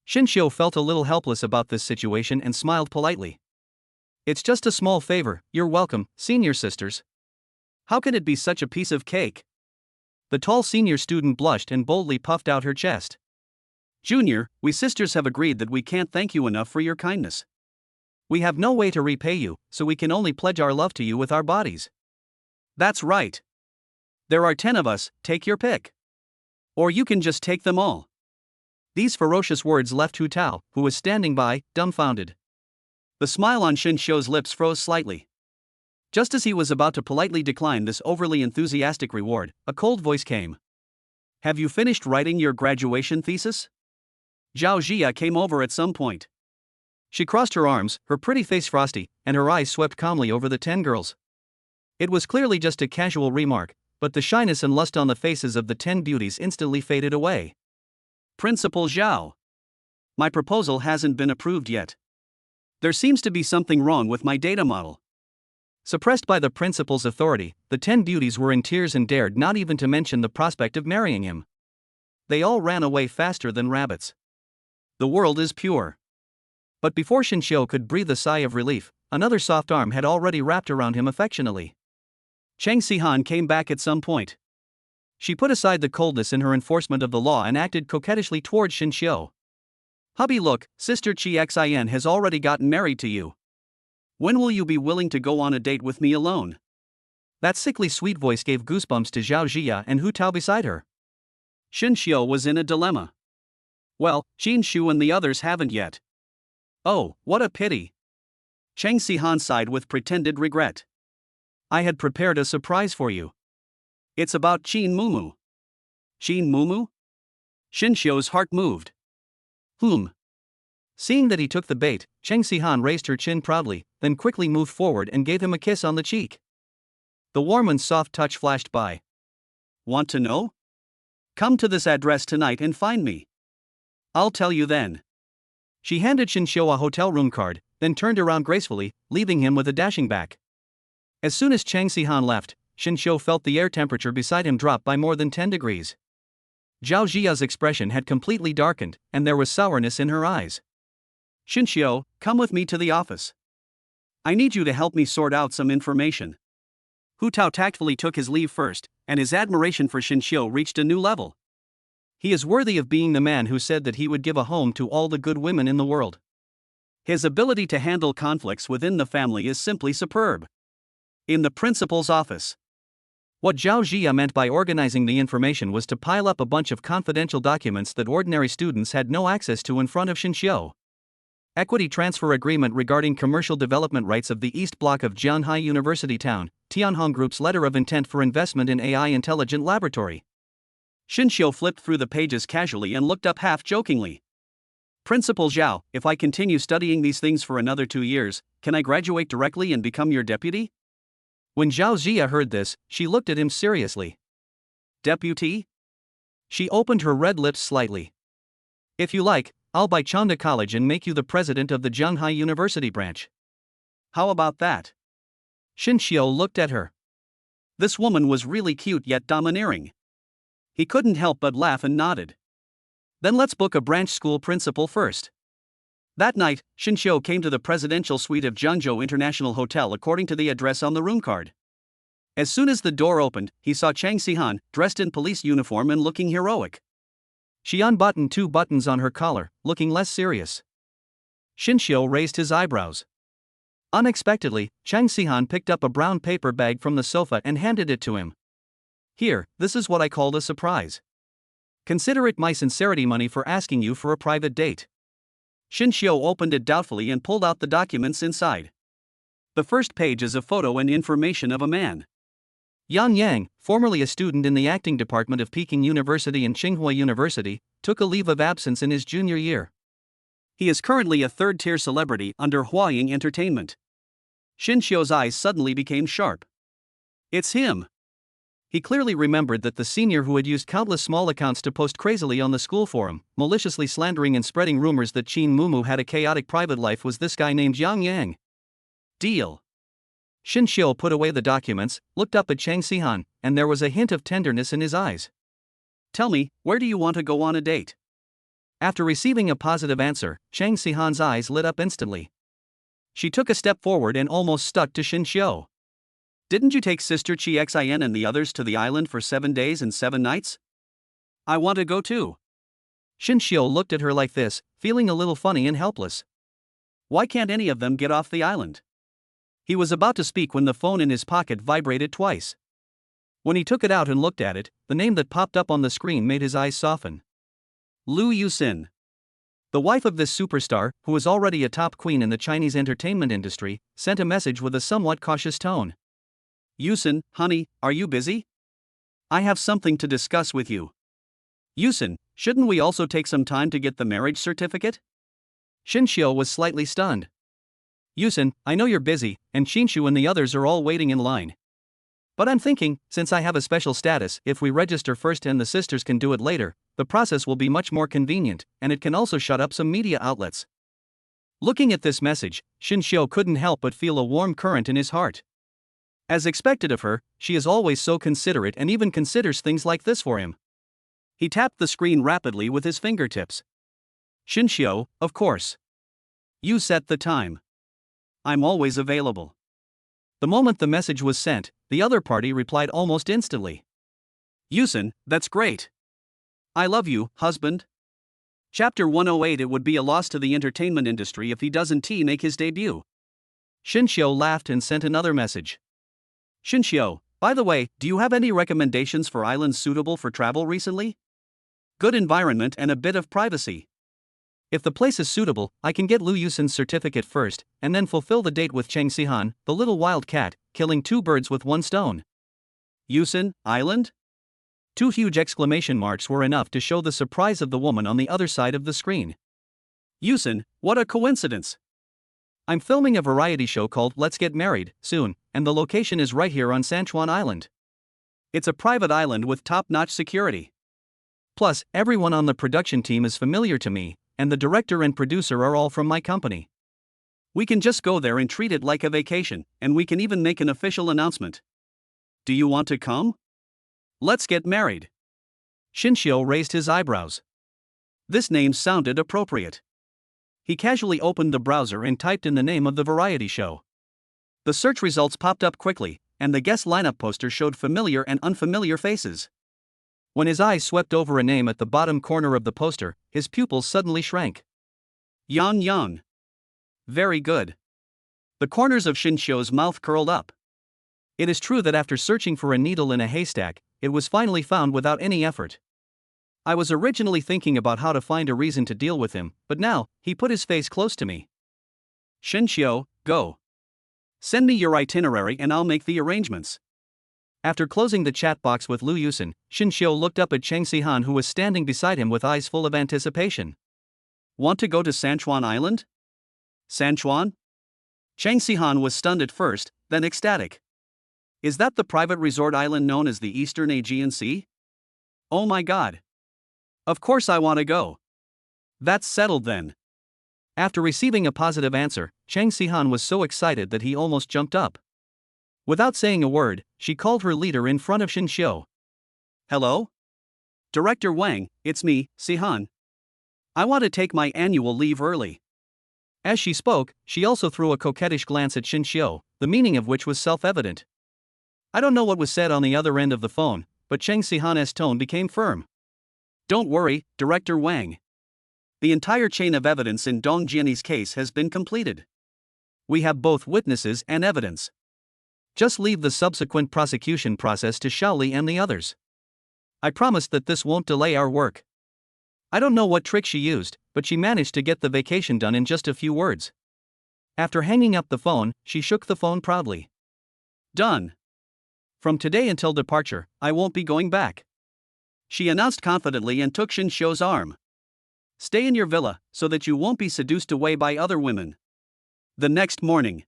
Xinxiu felt a little helpless about this situation and smiled politely. It's just a small favor, you're welcome, senior sisters. How can it be such a piece of cake? The tall senior student blushed and boldly puffed out her chest. Junior, we sisters have agreed that we can't thank you enough for your kindness. We have no way to repay you, so we can only pledge our love to you with our bodies. That's right. There are 10 of us, take your pick. Or you can just take them all. These ferocious words left Hu Tao, who was standing by, dumbfounded. The smile on Xinxiu's lips froze slightly. Just as he was about to politely decline this overly enthusiastic reward, a cold voice came. Have you finished writing your graduation thesis? Zhao Jia came over at some point. She crossed her arms, her pretty face frosty, and her eyes swept calmly over the 10 girls. It was clearly just a casual remark, but the shyness and lust on the faces of the 10 beauties instantly faded away. Principal Zhao. My proposal hasn't been approved yet. There seems to be something wrong with my data model. Suppressed by the principal's authority, the 10 beauties were in tears and dared not even to mention the prospect of marrying him. They all ran away faster than rabbits. The world is pure. But before Xinxiu could breathe a sigh of relief, another soft arm had already wrapped around him affectionately. Chang Sihan came back at some point. She put aside the coldness in her enforcement of the law and acted coquettishly towards Xinxiu. Hubby, look, Sister Chi Xin has already gotten married to you. When will you be willing to go on a date with me alone? That sickly sweet voice gave goosebumps to Zhao Jia and Hu Tao beside her. Xinxiu was in a dilemma. Well, Xinxiu and the others haven't yet. Oh, what a pity. Chang Sihan sighed with pretended regret. I had prepared a surprise for you. It's about Qin Mumu. Qin Mumu? Xinxiu's heart moved. Seeing that he took the bait, Chang Sihan raised her chin proudly, then quickly moved forward and gave him a kiss on the cheek. The warm and soft touch flashed by. Want to know? Come to this address tonight and find me. I'll tell you then. She handed Xinxiu a hotel room card, then turned around gracefully, leaving him with a dashing back. As soon as Chang Sihan left, Xinxiu felt the air temperature beside him drop by more than 10 degrees. Zhao Jia's expression had completely darkened, and there was sourness in her eyes. Shinshio, come with me to the office. I need you to help me sort out some information. Hu Tao tactfully took his leave first, and his admiration for Shinshio reached a new level. He is worthy of being the man who said that he would give a home to all the good women in the world. His ability to handle conflicts within the family is simply superb. In the principal's office. What Zhao Jia meant by organizing the information was to pile up a bunch of confidential documents that ordinary students had no access to in front of Shinshio. Equity transfer agreement regarding commercial development rights of the East Block of Jianhai University Town, Tianhong Group's letter of intent for investment in AI intelligent laboratory. Shinshio flipped through the pages casually and looked up half-jokingly. Principal Zhao, if I continue studying these things for another 2 years, can I graduate directly and become your deputy? When Zhao Jia heard this, she looked at him seriously. Deputy? She opened her red lips slightly. If you like, I'll buy Chanda College and make you the president of the Jianhai University branch. How about that? Shinshio looked at her. This woman was really cute yet domineering. He couldn't help but laugh and nodded. Then let's book a branch school principal first. That night, Shinshio came to the presidential suite of Jiangzhou International Hotel according to the address on the room card. As soon as the door opened, he saw Chang Sihan, dressed in police uniform and looking heroic. She unbuttoned 2 buttons on her collar, looking less serious. Shinshio raised his eyebrows. Unexpectedly, Chang Sihan picked up a brown paper bag from the sofa and handed it to him. Here, this is what I called a surprise. Consider it my sincerity money for asking you for a private date. Shinshio opened it doubtfully and pulled out the documents inside. The first page is a photo and information of a man. Yan Yang, formerly a student in the acting department of Peking University and Tsinghua University, took a leave of absence in his junior year. He is currently a third-tier celebrity under Huaying Entertainment. Shinshio's eyes suddenly became sharp. It's him! He clearly remembered that the senior who had used countless small accounts to post crazily on the school forum, maliciously slandering and spreading rumors that Qin Mumu had a chaotic private life, was this guy named Yang Yang. Deal. Shinshio put away the documents, looked up at Chang Sihan, and there was a hint of tenderness in his eyes. Tell me, where do you want to go on a date? After receiving a positive answer, Chang Sihan's eyes lit up instantly. She took a step forward and almost stuck to Shinshio. Didn't you take Sister Chi Xin and the others to the island for 7 days and 7 nights? I want to go too. Shinshio looked at her like this, feeling a little funny and helpless. Why can't any of them get off the island? He was about to speak when the phone in his pocket vibrated twice. When he took it out and looked at it, the name that popped up on the screen made his eyes soften. Lu Yusin. The wife of this superstar, who was already a top queen in the Chinese entertainment industry, sent a message with a somewhat cautious tone. Yusin, honey, are you busy? I have something to discuss with you. Yusin, shouldn't we also take some time to get the marriage certificate? Shinshio was slightly stunned. Yusin, I know you're busy, and Shinshu and the others are all waiting in line. But I'm thinking, since I have a special status, if we register first and the sisters can do it later, the process will be much more convenient, and it can also shut up some media outlets. Looking at this message, Shinshio couldn't help but feel a warm current in his heart. As expected of her, she is always so considerate and even considers things like this for him. He tapped the screen rapidly with his fingertips. Shinshio, of course. You set the time. I'm always available. The moment the message was sent, the other party replied almost instantly. Yusin, that's great. I love you, husband. Chapter 108. It would be a loss to the entertainment industry if he doesn't make his debut. Shinshio laughed and sent another message. Shinshio, by the way, do you have any recommendations for islands suitable for travel recently? Good environment and a bit of privacy. If the place is suitable, I can get Lu Yusin's certificate first, and then fulfill the date with Chang Sihan, the little wild cat, killing 2 birds with 1 stone. Yusin, island? 2 huge exclamation marks were enough to show the surprise of the woman on the other side of the screen. Yusin, what a coincidence! I'm filming a variety show called Let's Get Married soon, and the location is right here on Sanchuan Island. It's a private island with top-notch security. Plus, everyone on the production team is familiar to me, and the director and producer are all from my company. We can just go there and treat it like a vacation, and we can even make an official announcement. Do you want to come? Let's get married. Shinshio raised his eyebrows. This name sounded appropriate. He casually opened the browser and typed in the name of the variety show. The search results popped up quickly, and the guest lineup poster showed familiar and unfamiliar faces. When his eyes swept over a name at the bottom corner of the poster, his pupils suddenly shrank. Yang Yang. Very good. The corners of Shinshio's mouth curled up. It is true that after searching for a needle in a haystack, it was finally found without any effort. I was originally thinking about how to find a reason to deal with him, but now, he put his face close to me. Shinshio, go. Send me your itinerary and I'll make the arrangements. After closing the chat box with Liu Yusen, Shinshio looked up at Cheng Sihan, who was standing beside him with eyes full of anticipation. Want to go to Sanchuan Island? Sanchuan? Cheng Sihan was stunned at first, then ecstatic. Is that the private resort island known as the Eastern Aegean Sea? Oh my god. Of course I want to go. That's settled then. After receiving a positive answer, Cheng Sihan was so excited that he almost jumped up. Without saying a word, she called her leader in front of Shinshio. Hello? Director Wang, it's me, Sihan. I want to take my annual leave early. As she spoke, she also threw a coquettish glance at Shinshio, the meaning of which was self-evident. I don't know what was said on the other end of the phone, but Cheng Sihan's tone became firm. Don't worry, Director Wang. The entire chain of evidence in Dong Jianyi's case has been completed. We have both witnesses and evidence. Just leave the subsequent prosecution process to Shaoli and the others. I promise that this won't delay our work. I don't know what trick she used, but she managed to get the vacation done in just a few words. After hanging up the phone, she shook the phone proudly. Done. From today until departure, I won't be going back. She announced confidently and took Shinshio's arm. Stay in your villa, so that you won't be seduced away by other women. The next morning,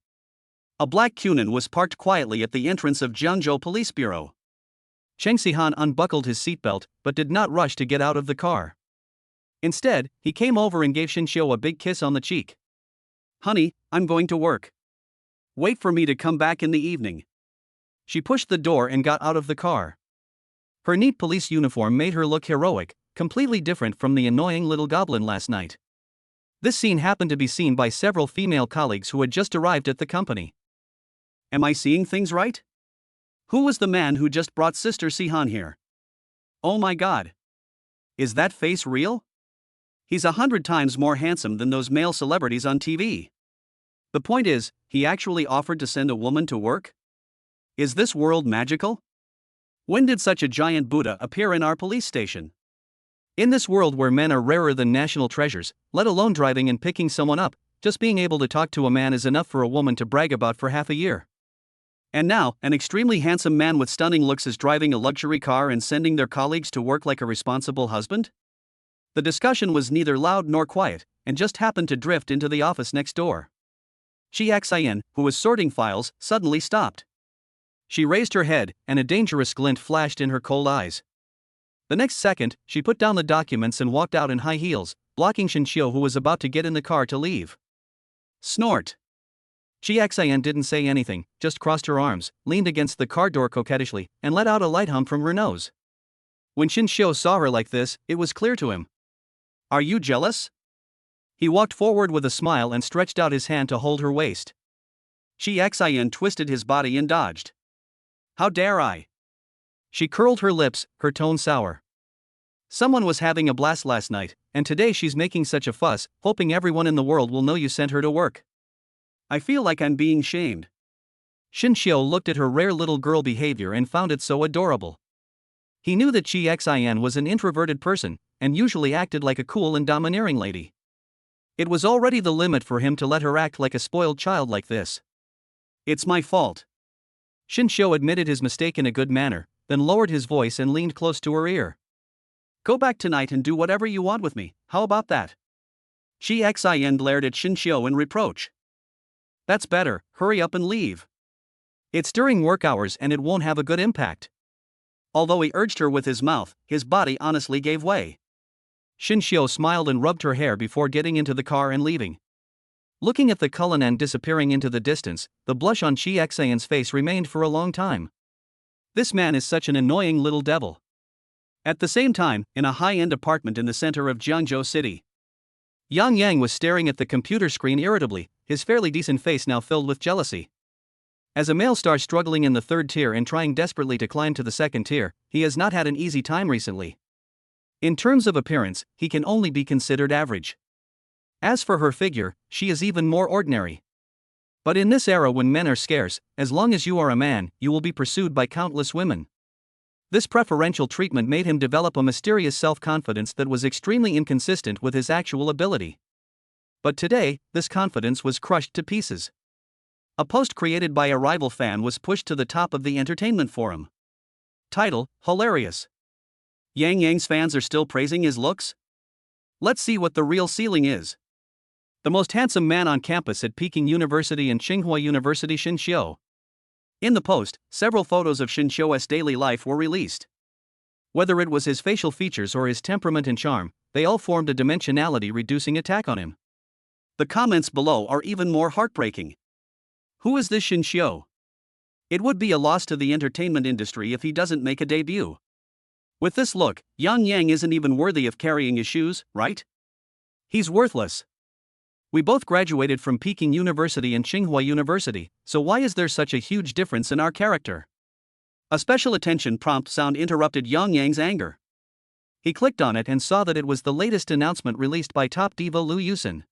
a black Cunin was parked quietly at the entrance of Jiangzhou Police Bureau. Cheng Sihan unbuckled his seatbelt, but did not rush to get out of the car. Instead, he came over and gave Shinshio a big kiss on the cheek. Honey, I'm going to work. Wait for me to come back in the evening. She pushed the door and got out of the car. Her neat police uniform made her look heroic, completely different from the annoying little goblin last night. This scene happened to be seen by several female colleagues who had just arrived at the company. Am I seeing things right? Who was the man who just brought Sister Sihan here? Oh my god. Is that face real? He's 100 times more handsome than those male celebrities on TV. The point is, he actually offered to send a woman to work? Is this world magical? When did such a giant Buddha appear in our police station? In this world where men are rarer than national treasures, let alone driving and picking someone up, just being able to talk to a man is enough for a woman to brag about for half a year. And now, an extremely handsome man with stunning looks is driving a luxury car and sending their colleagues to work like a responsible husband? The discussion was neither loud nor quiet, and just happened to drift into the office next door. Chi Xian, who was sorting files, suddenly stopped. She raised her head, and a dangerous glint flashed in her cold eyes. The next second, she put down the documents and walked out in high heels, blocking Shinshio, who was about to get in the car to leave. Snort. Chi Xian didn't say anything, just crossed her arms, leaned against the car door coquettishly, and let out a light hum from her nose. When Shinshio saw her like this, it was clear to him. Are you jealous? He walked forward with a smile and stretched out his hand to hold her waist. Chi Xian twisted his body and dodged. How dare I? She curled her lips, her tone sour. Someone was having a blast last night, and today she's making such a fuss, hoping everyone in the world will know you sent her to work. I feel like I'm being shamed. Shinshio looked at her rare little girl behavior and found it so adorable. He knew that Chi Xian was an introverted person, and usually acted like a cool and domineering lady. It was already the limit for him to let her act like a spoiled child like this. It's my fault. Shinshio admitted his mistake in a good manner, then lowered his voice and leaned close to her ear. Go back tonight and do whatever you want with me, how about that? Chi Xian glared at Shinshio in reproach. That's better, hurry up and leave. It's during work hours and it won't have a good impact. Although he urged her with his mouth, his body honestly gave way. Shinshio smiled and rubbed her hair before getting into the car and leaving. Looking at the Cullinan disappearing into the distance, the blush on Chi Xian's face remained for a long time. This man is such an annoying little devil. At the same time, in a high-end apartment in the center of Jiangzhou City, Yang Yang was staring at the computer screen irritably, his fairly decent face now filled with jealousy. As a male star struggling in the third tier and trying desperately to climb to the second tier, he has not had an easy time recently. In terms of appearance, he can only be considered average. As for her figure, she is even more ordinary. But in this era when men are scarce, as long as you are a man, you will be pursued by countless women. This preferential treatment made him develop a mysterious self-confidence that was extremely inconsistent with his actual ability. But today, this confidence was crushed to pieces. A post created by a rival fan was pushed to the top of the entertainment forum. Title: Hilarious. Yang Yang's fans are still praising his looks? Let's see what the real ceiling is. The most handsome man on campus at Peking University and Tsinghua University, Xin Xiu. In the post, several photos of Xin Xiu's daily life were released. Whether it was his facial features or his temperament and charm, they all formed a dimensionality-reducing attack on him. The comments below are even more heartbreaking. Who is this Xin Xiu? It would be a loss to the entertainment industry if he doesn't make a debut. With this look, Yang Yang isn't even worthy of carrying his shoes, right? He's worthless. We both graduated from Peking University and Tsinghua University, so why is there such a huge difference in our character? A special attention prompt sound interrupted Yang Yang's anger. He clicked on it and saw that it was the latest announcement released by top diva Lu Yusin.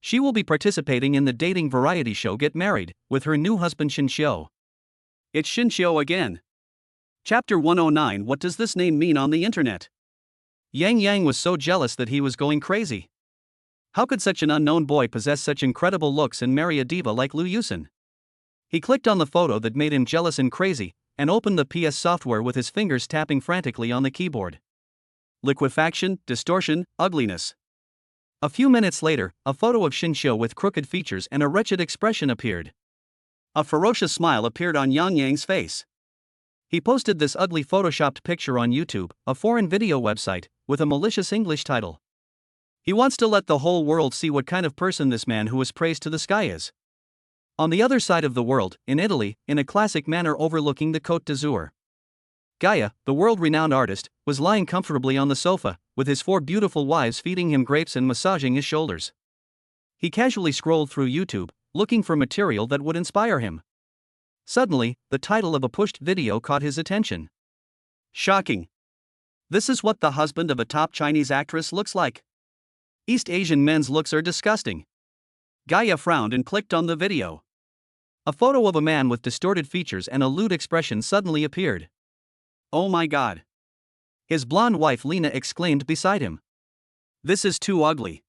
She will be participating in the dating variety show Get Married, with her new husband Xin Xiu. It's Xin Xiu again. Chapter 109. What does this name mean on the internet? Yang Yang was so jealous that he was going crazy. How could such an unknown boy possess such incredible looks and marry a diva like Lu Yusin? He clicked on the photo that made him jealous and crazy, and opened the PS software with his fingers tapping frantically on the keyboard. Liquefaction, distortion, ugliness. A few minutes later, a photo of Xin Xiu with crooked features and a wretched expression appeared. A ferocious smile appeared on Yang Yang's face. He posted this ugly photoshopped picture on YouTube, a foreign video website, with a malicious English title. He wants to let the whole world see what kind of person this man who is praised to the sky is. On the other side of the world, in Italy, in a classic manner overlooking the Côte d'Azur, Gaia, the world-renowned artist, was lying comfortably on the sofa, with his 4 beautiful wives feeding him grapes and massaging his shoulders. He casually scrolled through YouTube, looking for material that would inspire him. Suddenly, the title of a pushed video caught his attention. Shocking. This is what the husband of a top Chinese actress looks like. East Asian men's looks are disgusting. Gaia frowned and clicked on the video. A photo of a man with distorted features and a lewd expression suddenly appeared. Oh my god. His blonde wife Lena exclaimed beside him. This is too ugly.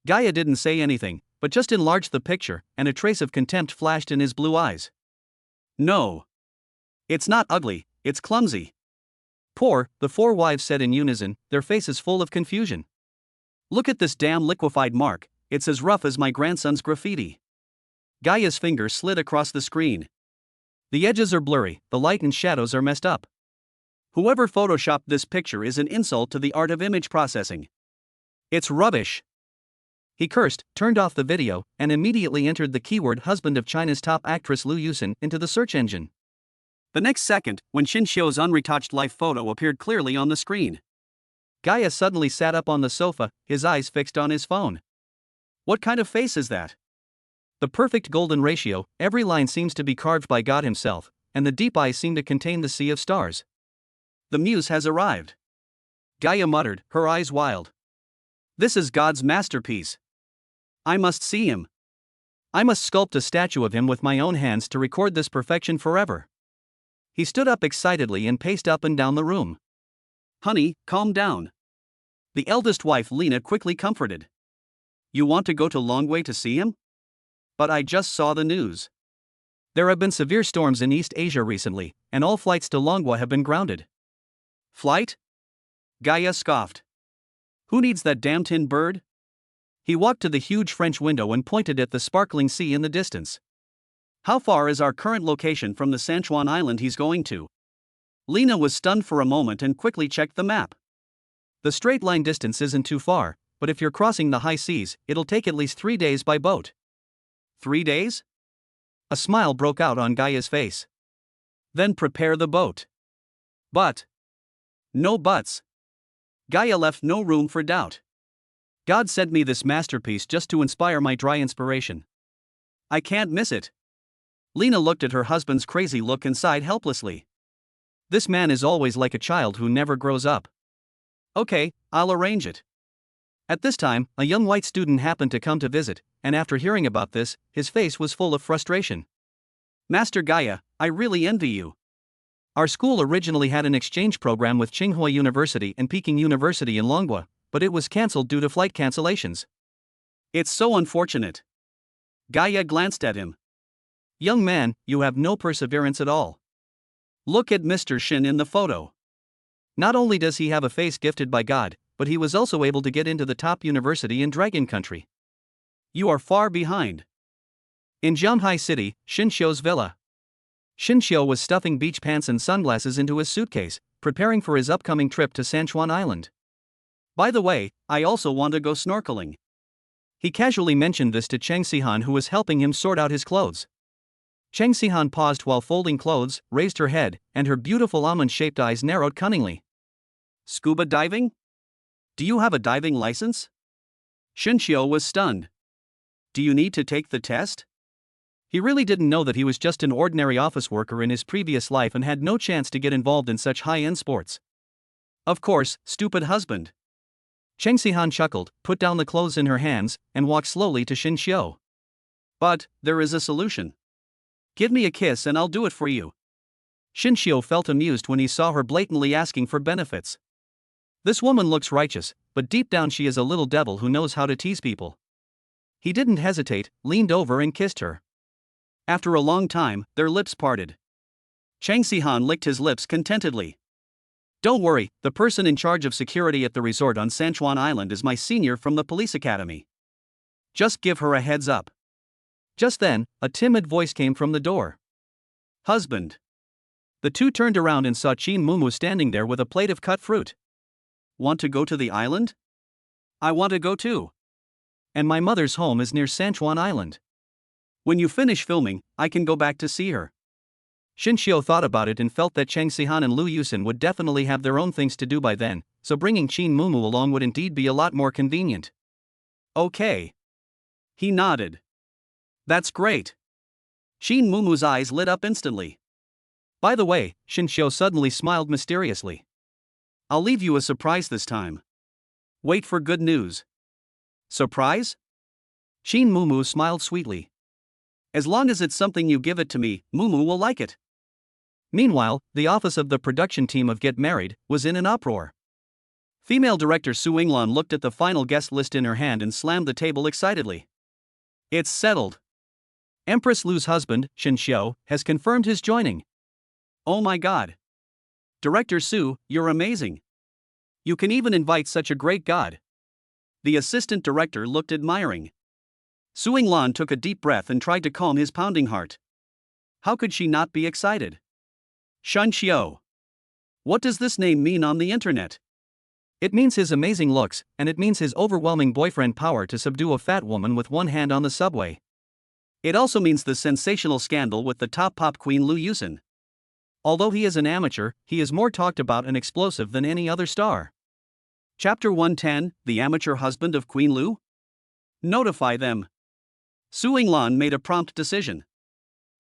Gaia didn't say anything, but just enlarged the picture, and a trace of contempt flashed in his blue eyes. No. It's not ugly, it's clumsy. Poor, the 4 wives said in unison, their faces full of confusion. Look at this damn liquefied mark, it's as rough as my grandson's graffiti. Gaia's finger slid across the screen. The edges are blurry, the light and shadows are messed up. Whoever photoshopped this picture is an insult to the art of image processing. It's rubbish. He cursed, turned off the video, and immediately entered the keyword husband of China's top actress Lu Yusin into the search engine. The next second, when Xin Xiu's unretouched life photo appeared clearly on the screen, Gaia suddenly sat up on the sofa, his eyes fixed on his phone. What kind of face is that? The perfect golden ratio, every line seems to be carved by God himself, and the deep eyes seem to contain the sea of stars. The muse has arrived. Gaia muttered, her eyes wild. This is God's masterpiece. I must see him. I must sculpt a statue of him with my own hands to record this perfection forever. He stood up excitedly and paced up and down the room. Honey, calm down. The eldest wife Lena quickly comforted. You want to go to Longwei to see him? But I just saw the news. There have been severe storms in East Asia recently, and all flights to Longwei have been grounded. Flight? Gaia scoffed. Who needs that damn tin bird? He walked to the huge French window and pointed at the sparkling sea in the distance. How far is our current location from the Sanchuan island he's going to? Lena was stunned for a moment and quickly checked the map. The straight line distance isn't too far, but if you're crossing the high seas, it'll take at least 3 days by boat. 3 days? A smile broke out on Gaia's face. Then prepare the boat. But. No buts. Gaia left no room for doubt. God sent me this masterpiece just to inspire my dry inspiration. I can't miss it. Lena looked at her husband's crazy look and sighed helplessly. This man is always like a child who never grows up. Okay, I'll arrange it. At this time, a young white student happened to come to visit, and after hearing about this, his face was full of frustration. Master Gaia, I really envy you. Our school originally had an exchange program with Tsinghua University and Peking University in Longhua, but it was cancelled due to flight cancellations. It's so unfortunate. Gaia glanced at him. Young man, you have no perseverance at all. Look at Mr. Shin in the photo. Not only does he have a face gifted by God, but he was also able to get into the top university in Dragon Country. You are far behind. In Jianghai City, Xinxiu's villa. Xinxiu was stuffing beach pants and sunglasses into his suitcase, preparing for his upcoming trip to Sanchuan Island. By the way, I also want to go snorkeling. He casually mentioned this to Cheng Sihan, who was helping him sort out his clothes. Cheng Sihan paused while folding clothes, raised her head, and her beautiful almond-shaped eyes narrowed cunningly. Scuba diving? Do you have a diving license? Xinxiu was stunned. Do you need to take the test? He really didn't know that he was just an ordinary office worker in his previous life and had no chance to get involved in such high-end sports. Of course, stupid husband. Cheng Sihan chuckled, put down the clothes in her hands, and walked slowly to Xinxiu. But, there is a solution. Give me a kiss and I'll do it for you. Xinxiu felt amused when he saw her blatantly asking for benefits. This woman looks righteous, but deep down she is a little devil who knows how to tease people. He didn't hesitate, leaned over and kissed her. After a long time, their lips parted. Cheng Sihan licked his lips contentedly. Don't worry, the person in charge of security at the resort on Sanchuan Island is my senior from the police academy. Just give her a heads up. Just then, a timid voice came from the door. Husband. The two turned around and saw Qin Mumu standing there with a plate of cut fruit. Want to go to the island? I want to go too. And my mother's home is near Sanchuan Island. When you finish filming, I can go back to see her. Xinxiu thought about it and felt that Cheng Sihan and Lu Yusin would definitely have their own things to do by then, so bringing Qin Mumu along would indeed be a lot more convenient. Okay. He nodded. That's great. Qin Mumu's eyes lit up instantly. By the way, Xinxiu suddenly smiled mysteriously. I'll leave you a surprise this time. Wait for good news. Surprise? Qin Mumu smiled sweetly. As long as it's something you give it to me, Mumu will like it. Meanwhile, the office of the production team of Get Married was in an uproar. Female director Su Yinglan looked at the final guest list in her hand and slammed the table excitedly. It's settled. Empress Lu's husband, Xinxiu, has confirmed his joining. Oh my god. Director Su, you're amazing. You can even invite such a great god. The assistant director looked admiring. Su Yinglan took a deep breath and tried to calm his pounding heart. How could she not be excited? Xinxiu. What does this name mean on the internet? It means his amazing looks, and it means his overwhelming boyfriend power to subdue a fat woman with one hand on the subway. It also means the sensational scandal with the top pop queen Lu Yusin. Although he is an amateur, he is more talked about and explosive than any other star. Chapter 110, The Amateur Husband of Queen Lu? Notify them. Su Yinglan made a prompt decision.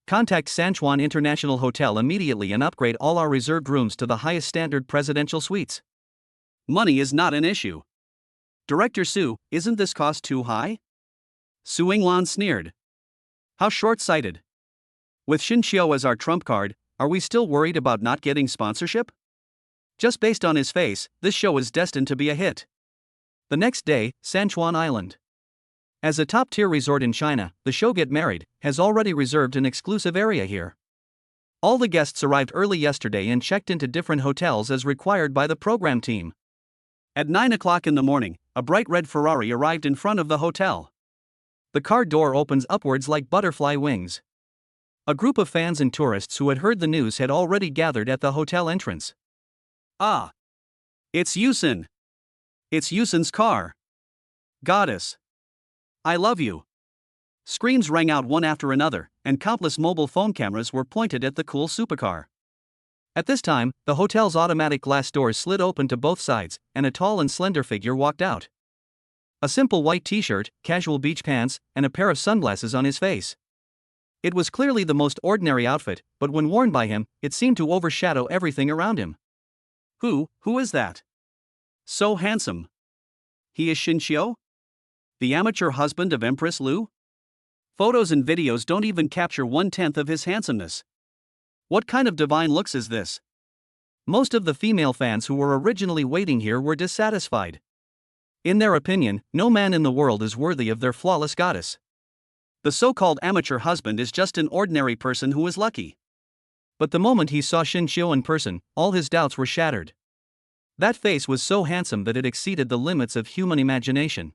Contact Sanchuan International Hotel immediately and upgrade all our reserved rooms to the highest standard presidential suites. Money is not an issue. Director Su, isn't this cost too high? Su Yinglan sneered. How short-sighted. With Xinxiu as our trump card, are we still worried about not getting sponsorship? Just based on his face, this show is destined to be a hit. The next day, Sanchuan Island. As a top-tier resort in China, the show Get Married has already reserved an exclusive area here. All the guests arrived early yesterday and checked into different hotels as required by the program team. At 9 o'clock in the morning, a bright red Ferrari arrived in front of the hotel. The car door opens upwards like butterfly wings. A group of fans and tourists who had heard the news had already gathered at the hotel entrance. Ah! It's Yusin! It's Yusin's car! Goddess! I love you! Screams rang out one after another, and countless mobile phone cameras were pointed at the cool supercar. At this time, the hotel's automatic glass doors slid open to both sides, and a tall and slender figure walked out. A simple white t-shirt, casual beach pants, and a pair of sunglasses on his face. It was clearly the most ordinary outfit, but when worn by him, it seemed to overshadow everything around him. Who is that? So handsome. He is Shinshio? The amateur husband of Empress Lu? Photos and videos don't even capture 1/10 of his handsomeness. What kind of divine looks is this? Most of the female fans who were originally waiting here were dissatisfied. In their opinion, no man in the world is worthy of their flawless goddess. The so-called amateur husband is just an ordinary person who is lucky. But the moment he saw Shinshio in person, all his doubts were shattered. That face was so handsome that it exceeded the limits of human imagination.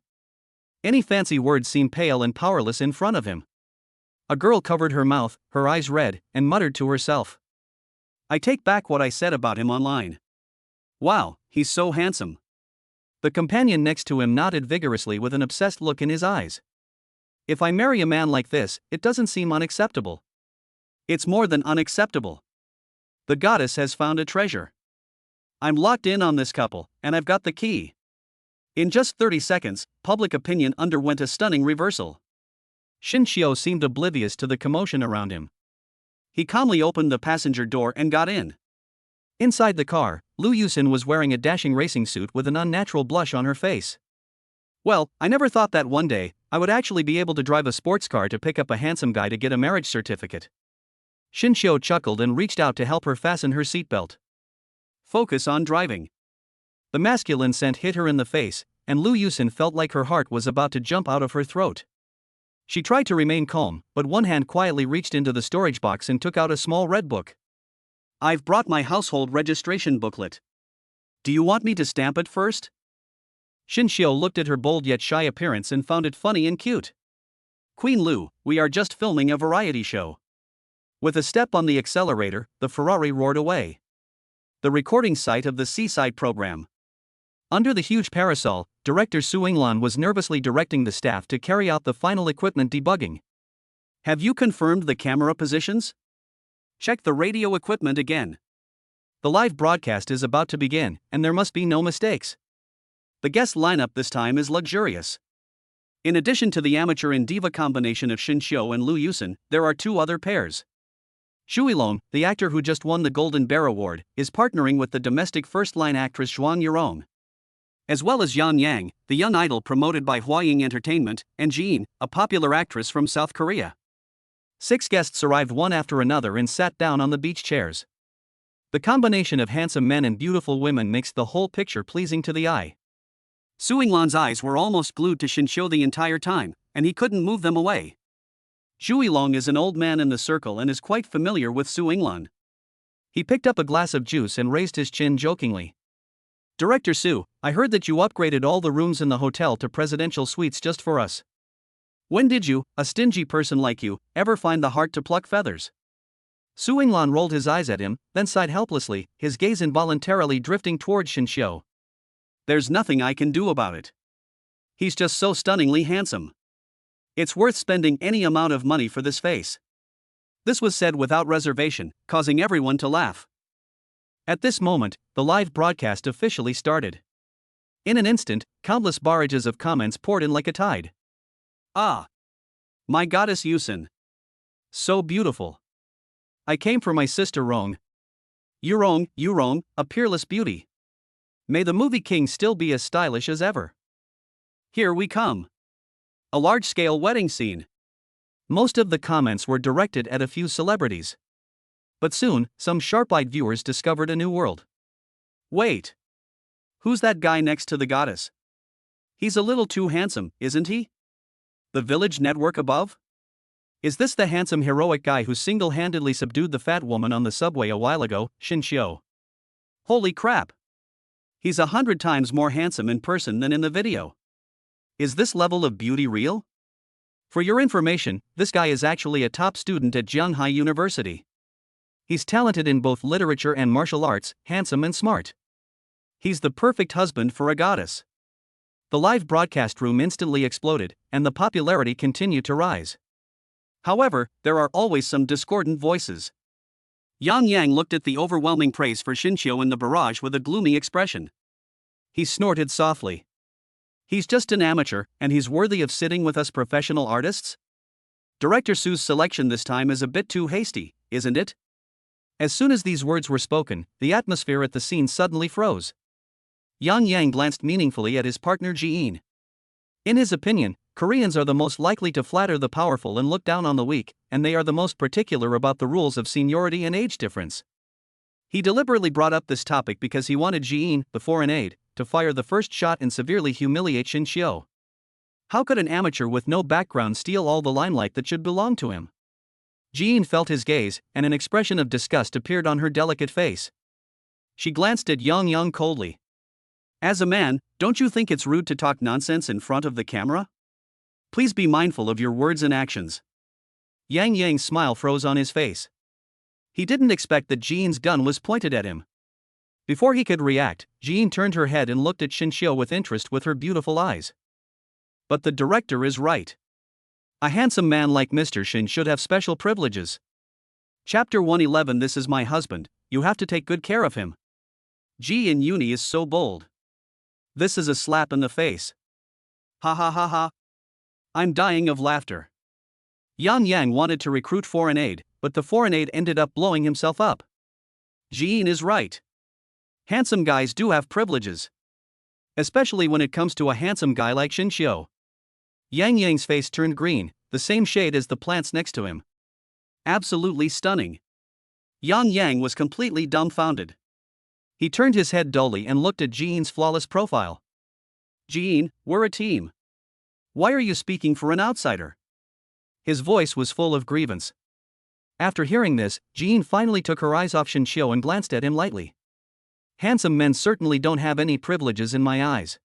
Any fancy words seemed pale and powerless in front of him. A girl covered her mouth, her eyes red, and muttered to herself. I take back what I said about him online. Wow, he's so handsome. The companion next to him nodded vigorously with an obsessed look in his eyes. If I marry a man like this, it doesn't seem unacceptable. It's more than unacceptable. The goddess has found a treasure. I'm locked in on this couple, and I've got the key. In just 30 seconds, public opinion underwent a stunning reversal. Shinshio seemed oblivious to the commotion around him. He calmly opened the passenger door and got in. Inside the car, Lu Yusin was wearing a dashing racing suit with an unnatural blush on her face. Well, I never thought that one day, I would actually be able to drive a sports car to pick up a handsome guy to get a marriage certificate. Shinshio chuckled and reached out to help her fasten her seatbelt. Focus on driving. The masculine scent hit her in the face, and Lu Yusin felt like her heart was about to jump out of her throat. She tried to remain calm, but one hand quietly reached into the storage box and took out a small red book. I've brought my household registration booklet. Do you want me to stamp it first? Shinshio looked at her bold yet shy appearance and found it funny and cute. Queen Lu, we are just filming a variety show. With a step on the accelerator, the Ferrari roared away. The recording site of the Seaside program. Under the huge parasol, director Su Yinglan was nervously directing the staff to carry out the final equipment debugging. Have you confirmed the camera positions? Check the radio equipment again. The live broadcast is about to begin, and there must be no mistakes. The guest lineup this time is luxurious. In addition to the amateur and diva combination of Shinshio and Lu Yusin, there are two other pairs. Xu Yilong, the actor who just won the Golden Bear Award, is partnering with the domestic first-line actress Zhuang Yurong. As well as Yan Yang, the young idol promoted by Huaying Entertainment, and Jin, a popular actress from South Korea. 6 guests arrived one after another and sat down on the beach chairs. The combination of handsome men and beautiful women makes the whole picture pleasing to the eye. Su Yinglan's eyes were almost glued to Shinshio the entire time, and he couldn't move them away. Xu Yilong is an old man in the circle and is quite familiar with Su Yinglan. He picked up a glass of juice and raised his chin jokingly. Director Su, I heard that you upgraded all the rooms in the hotel to presidential suites just for us. When did you, a stingy person like you, ever find the heart to pluck feathers? Su Yinglan rolled his eyes at him, then sighed helplessly, his gaze involuntarily drifting towards Shinshio. There's nothing I can do about it. He's just so stunningly handsome. It's worth spending any amount of money for this face. This was said without reservation, causing everyone to laugh. At this moment, the live broadcast officially started. In an instant, countless barrages of comments poured in like a tide. Ah! My goddess Yusin. So beautiful. I came for my sister Rong. Yurong, a peerless beauty. May the movie king still be as stylish as ever. Here we come. A large-scale wedding scene. Most of the comments were directed at a few celebrities. But soon, some sharp-eyed viewers discovered a new world. Wait. Who's that guy next to the goddess? He's a little too handsome, isn't he? The village network above? Is this the handsome heroic guy who single-handedly subdued the fat woman on the subway a while ago, Shinshio? Holy crap! He's 100 times more handsome in person than in the video. Is this level of beauty real? For your information, this guy is actually a top student at Jianghai University. He's talented in both literature and martial arts, handsome and smart. He's the perfect husband for a goddess. The live broadcast room instantly exploded, and the popularity continued to rise. However, there are always some discordant voices. Yang Yang looked at the overwhelming praise for Shinshio in the barrage with a gloomy expression. He snorted softly. He's just an amateur, and he's worthy of sitting with us professional artists? Director Su's selection this time is a bit too hasty, isn't it? As soon as these words were spoken, the atmosphere at the scene suddenly froze. Yang Yang glanced meaningfully at his partner Ji-in. In his opinion, Koreans are the most likely to flatter the powerful and look down on the weak, and they are the most particular about the rules of seniority and age difference. He deliberately brought up this topic because he wanted Ji-in, the foreign aide, to fire the first shot and severely humiliate Shin Shio. How could an amateur with no background steal all the limelight that should belong to him? Ji-in felt his gaze, and an expression of disgust appeared on her delicate face. She glanced at Yang Yang coldly. As a man, don't you think it's rude to talk nonsense in front of the camera? Please be mindful of your words and actions. Yang Yang's smile froze on his face. He didn't expect that Ji-in's gun was pointed at him. Before he could react, Ji-in turned her head and looked at Shin Shio with interest with her beautiful eyes. But the director is right. A handsome man like Mr. Shin should have special privileges. Chapter 111. This is my husband, you have to take good care of him. Ji-in Uni is so bold. This is a slap in the face. Ha ha ha ha. I'm dying of laughter. Yang Yang wanted to recruit foreign aid, but the foreign aid ended up blowing himself up. Ji-in is right. Handsome guys do have privileges. Especially when it comes to a handsome guy like Shin Shio. Yang Yang's face turned green, the same shade as the plants next to him. Absolutely stunning. Yang Yang was completely dumbfounded. He turned his head dully and looked at Ji-in's flawless profile. Ji-in, we're a team. Why are you speaking for an outsider? His voice was full of grievance. After hearing this, Ji-in finally took her eyes off Shin Shio and glanced at him lightly. Handsome men certainly don't have any privileges in my eyes.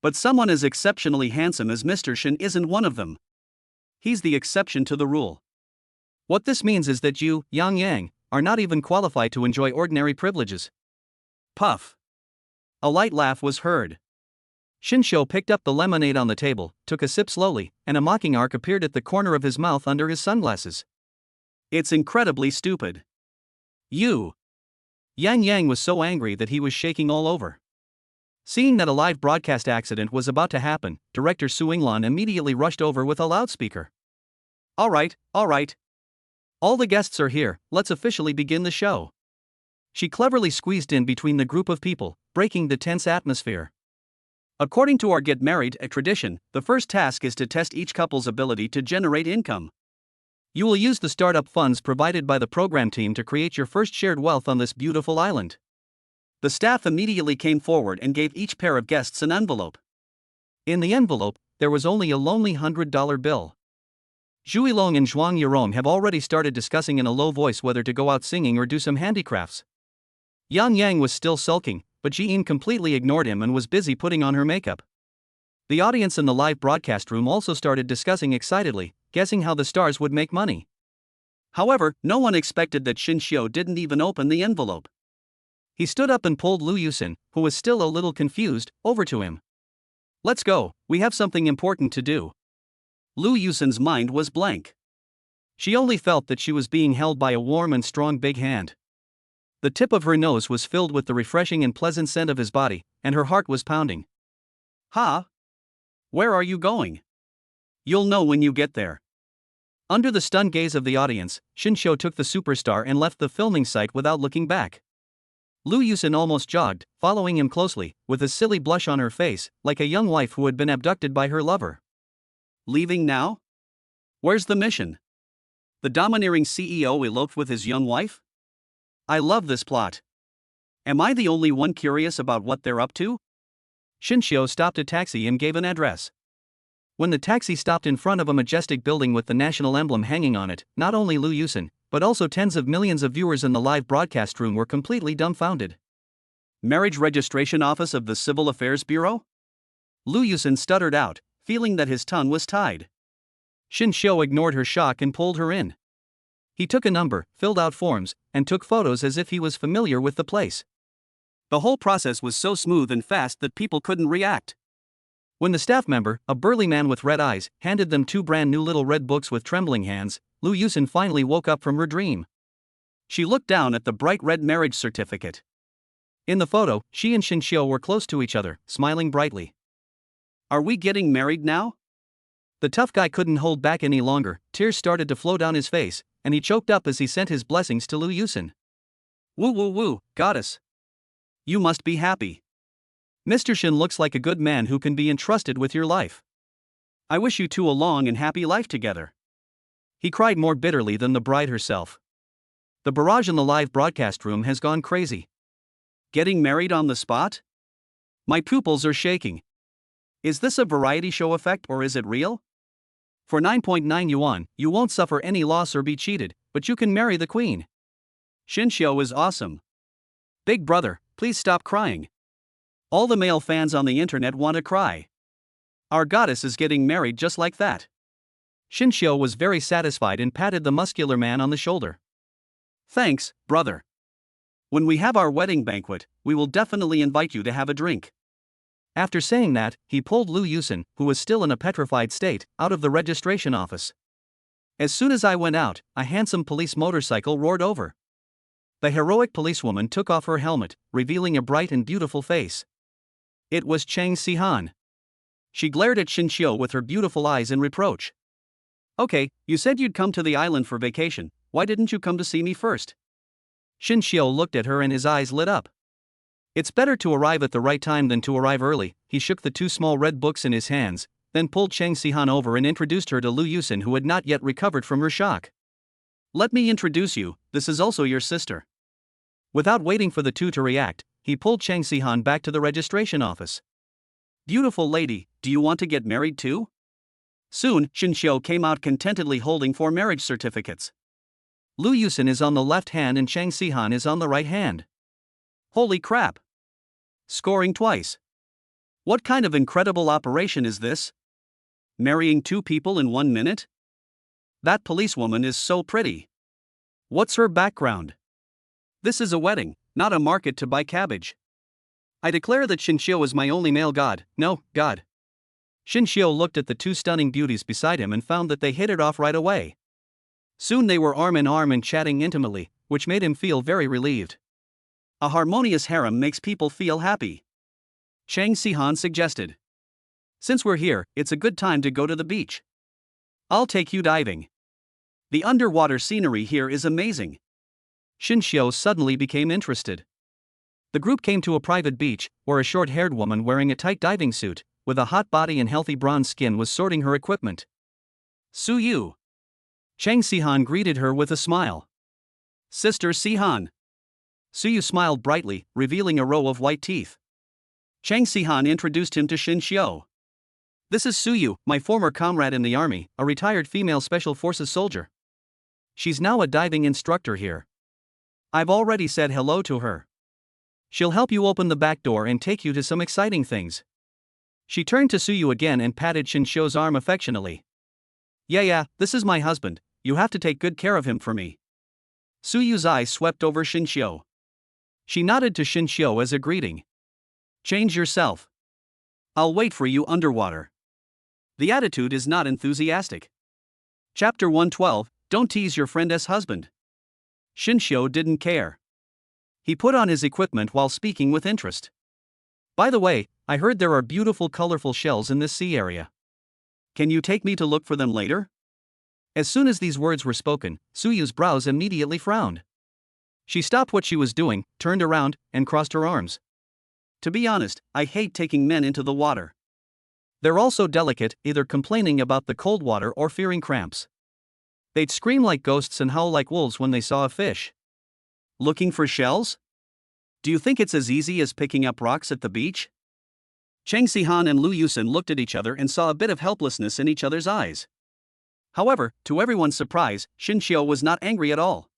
But someone as exceptionally handsome as Mr. Shin isn't one of them. He's the exception to the rule. What this means is that you, Yang Yang, are not even qualified to enjoy ordinary privileges. Puff. A light laugh was heard. Shin Shio picked up the lemonade on the table, took a sip slowly, and a mocking arc appeared at the corner of his mouth under his sunglasses. It's incredibly stupid. You. Yang Yang was so angry that he was shaking all over. Seeing that a live broadcast accident was about to happen, director Su Inglan immediately rushed over with a loudspeaker. All right. All the guests are here, let's officially begin the show. She cleverly squeezed in between the group of people, breaking the tense atmosphere. According to our Get Married tradition, the first task is to test each couple's ability to generate income. You will use the startup funds provided by the program team to create your first shared wealth on this beautiful island. The staff immediately came forward and gave each pair of guests an envelope. In the envelope, there was only a lonely $100 bill. Zhu Yilong and Zhuang Yirong have already started discussing in a low voice whether to go out singing or do some handicrafts. Yang Yang was still sulking, but Ji-in completely ignored him and was busy putting on her makeup. The audience in the live broadcast room also started discussing excitedly, guessing how the stars would make money. However, no one expected that Shin Shio didn't even open the envelope. He stood up and pulled Lu Yusin, who was still a little confused, over to him. Let's go, we have something important to do. Lu Yusin's mind was blank. She only felt that she was being held by a warm and strong big hand. The tip of her nose was filled with the refreshing and pleasant scent of his body, and her heart was pounding. Ha! Where are you going? You'll know when you get there. Under the stunned gaze of the audience, Shin Shio took the superstar and left the filming site without looking back. Lu Yusin almost jogged, following him closely, with a silly blush on her face, like a young wife who had been abducted by her lover. Leaving now? Where's the mission? The domineering CEO eloped with his young wife? I love this plot. Am I the only one curious about what they're up to? Shin Shio stopped a taxi and gave an address. When the taxi stopped in front of a majestic building with the national emblem hanging on it, not only Lu Yusin, but also tens of millions of viewers in the live broadcast room were completely dumbfounded. Marriage Registration Office of the Civil Affairs Bureau? Lu Yusin stuttered out, feeling that his tongue was tied. Shin Shio ignored her shock and pulled her in. He took a number, filled out forms, and took photos as if he was familiar with the place. The whole process was so smooth and fast that people couldn't react. When the staff member, a burly man with red eyes, handed them 2 brand new little red books with trembling hands, Lu Yusin finally woke up from her dream. She looked down at the bright red marriage certificate. In the photo, she and Shin Shio were close to each other, smiling brightly. Are we getting married now? The tough guy couldn't hold back any longer, tears started to flow down his face, and he choked up as he sent his blessings to Lu Yusin. Woo woo woo, goddess. You must be happy. Mr. Shin looks like a good man who can be entrusted with your life. I wish you two a long and happy life together. He cried more bitterly than the bride herself. The barrage in the live broadcast room has gone crazy. Getting married on the spot? My pupils are shaking. Is this a variety show effect or is it real? For 9.9 yuan, you won't suffer any loss or be cheated, but you can marry the queen. Shinshio is awesome. Big brother, please stop crying. All the male fans on the internet want to cry. Our goddess is getting married just like that. Shinshio was very satisfied and patted the muscular man on the shoulder. Thanks, brother. When we have our wedding banquet, we will definitely invite you to have a drink. After saying that, he pulled Lu Yusin, who was still in a petrified state, out of the registration office. As soon as I went out, a handsome police motorcycle roared over. The heroic policewoman took off her helmet, revealing a bright and beautiful face. It was Chang Sihan. She glared at Shinshio with her beautiful eyes in reproach. Okay, you said you'd come to the island for vacation, why didn't you come to see me first? Shinshio looked at her and his eyes lit up. It's better to arrive at the right time than to arrive early. He shook the two small red books in his hands, then pulled Chang Sihan over and introduced her to Lu Yusin, who had not yet recovered from her shock. Let me introduce you, this is also your sister. Without waiting for the two to react, he pulled Chang Sihan back to the registration office. Beautiful lady, do you want to get married too? Soon, Shinshio came out contentedly holding 4 marriage certificates. Lu Yusin is on the left hand and Chang Sihan is on the right hand. Holy crap! Scoring twice. What kind of incredible operation is this? Marrying 2 people in 1 minute? That policewoman is so pretty. What's her background? This is a wedding, not a market to buy cabbage. I declare that Shinshio is my only male god, no, god. Shinshio looked at the 2 stunning beauties beside him and found that they hit it off right away. Soon they were arm in arm and chatting intimately, which made him feel very relieved. A harmonious harem makes people feel happy. Chang Sihan suggested. Since we're here, it's a good time to go to the beach. I'll take you diving. The underwater scenery here is amazing. Shinshio suddenly became interested. The group came to a private beach, where a short-haired woman wearing a tight diving suit, with a hot body and healthy bronze skin was sorting her equipment. Su-yu. Chang Sihan greeted her with a smile. Sister Sihan. Su-yu smiled brightly, revealing a row of white teeth. Chang Sihan introduced him to Shinshio. This is Su-yu, my former comrade in the army, a retired female special forces soldier. She's now a diving instructor here. I've already said hello to her. She'll help you open the back door and take you to some exciting things. She turned to Su-yu again and patted Shinshio's arm affectionately. Yeah, this is my husband, you have to take good care of him for me. Su-yu's eyes swept over Shinshio. She nodded to Shinshio as a greeting. Change yourself. I'll wait for you underwater. The attitude is not enthusiastic. Chapter 112, Don't tease your friend's husband. Shinshio didn't care. He put on his equipment while speaking with interest. By the way, I heard there are beautiful colorful shells in this sea area. Can you take me to look for them later? As soon as these words were spoken, Su-yu's brows immediately frowned. She stopped what she was doing, turned around, and crossed her arms. To be honest, I hate taking men into the water. They're all so delicate, either complaining about the cold water or fearing cramps. They'd scream like ghosts and howl like wolves when they saw a fish. Looking for shells? Do you think it's as easy as picking up rocks at the beach? Chang Sihan and Lu Yusin looked at each other and saw a bit of helplessness in each other's eyes. However, to everyone's surprise, Shinshio was not angry at all.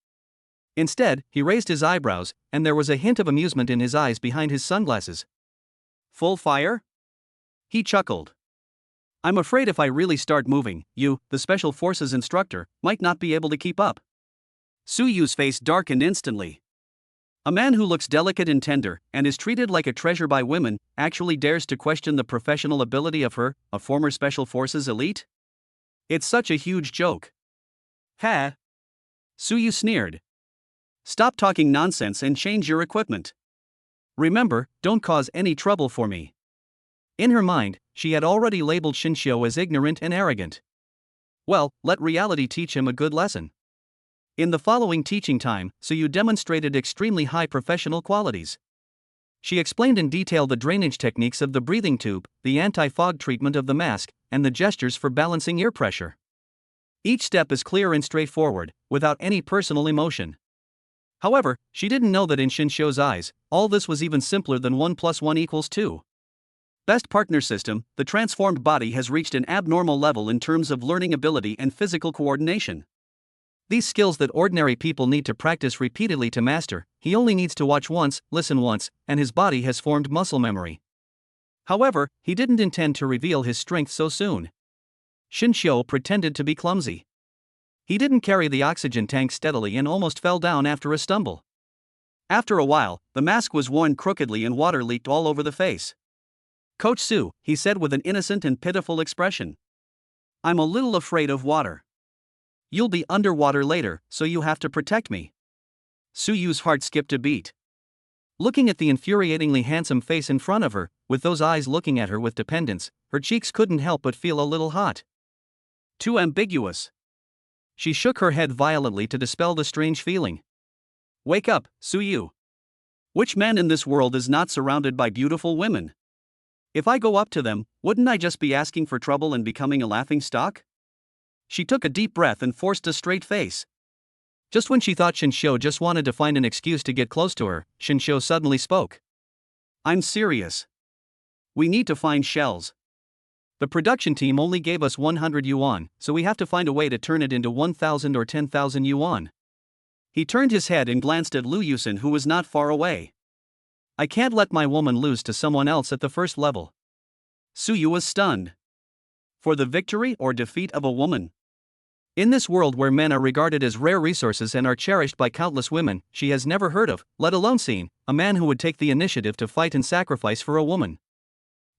Instead, he raised his eyebrows, and there was a hint of amusement in his eyes behind his sunglasses. Full fire? He chuckled. I'm afraid if I really start moving, you, the Special Forces instructor, might not be able to keep up. Su-yu's face darkened instantly. A man who looks delicate and tender, and is treated like a treasure by women, actually dares to question the professional ability of her, a former Special Forces elite? It's such a huge joke. Ha! Su-yu sneered. Stop talking nonsense and change your equipment. Remember, don't cause any trouble for me. In her mind, she had already labeled Shinshio as ignorant and arrogant. Well, let reality teach him a good lesson. In the following teaching time, Suyu demonstrated extremely high professional qualities. She explained in detail the drainage techniques of the breathing tube, the anti-fog treatment of the mask, and the gestures for balancing ear pressure. Each step is clear and straightforward, without any personal emotion. However, she didn't know that in Shinshio's eyes, all this was even simpler than 1 + 1 = 2. Best partner system, the transformed body has reached an abnormal level in terms of learning ability and physical coordination. These skills that ordinary people need to practice repeatedly to master, he only needs to watch once, listen once, and his body has formed muscle memory. However, he didn't intend to reveal his strength so soon. Shinshio pretended to be clumsy. He didn't carry the oxygen tank steadily and almost fell down after a stumble. After a while, the mask was worn crookedly and water leaked all over the face. "Coach Su," he said with an innocent and pitiful expression. "I'm a little afraid of water. You'll be underwater later, so you have to protect me." Suyu's heart skipped a beat. Looking at the infuriatingly handsome face in front of her, with those eyes looking at her with dependence, her cheeks couldn't help but feel a little hot. Too ambiguous. She shook her head violently to dispel the strange feeling. "Wake up, Suyu. Which man in this world is not surrounded by beautiful women? If I go up to them, wouldn't I just be asking for trouble and becoming a laughingstock?" She took a deep breath and forced a straight face. Just when she thought Shinshio just wanted to find an excuse to get close to her, Shinshio suddenly spoke. "I'm serious. We need to find shells. The production team only gave us 100 yuan, so we have to find a way to turn it into 1,000 or 10,000 yuan. He turned his head and glanced at Liu Yusen, who was not far away. "I can't let my woman lose to someone else at the first level." Suyu was stunned. For the victory or defeat of a woman? In this world where men are regarded as rare resources and are cherished by countless women, she has never heard of, let alone seen, a man who would take the initiative to fight and sacrifice for a woman.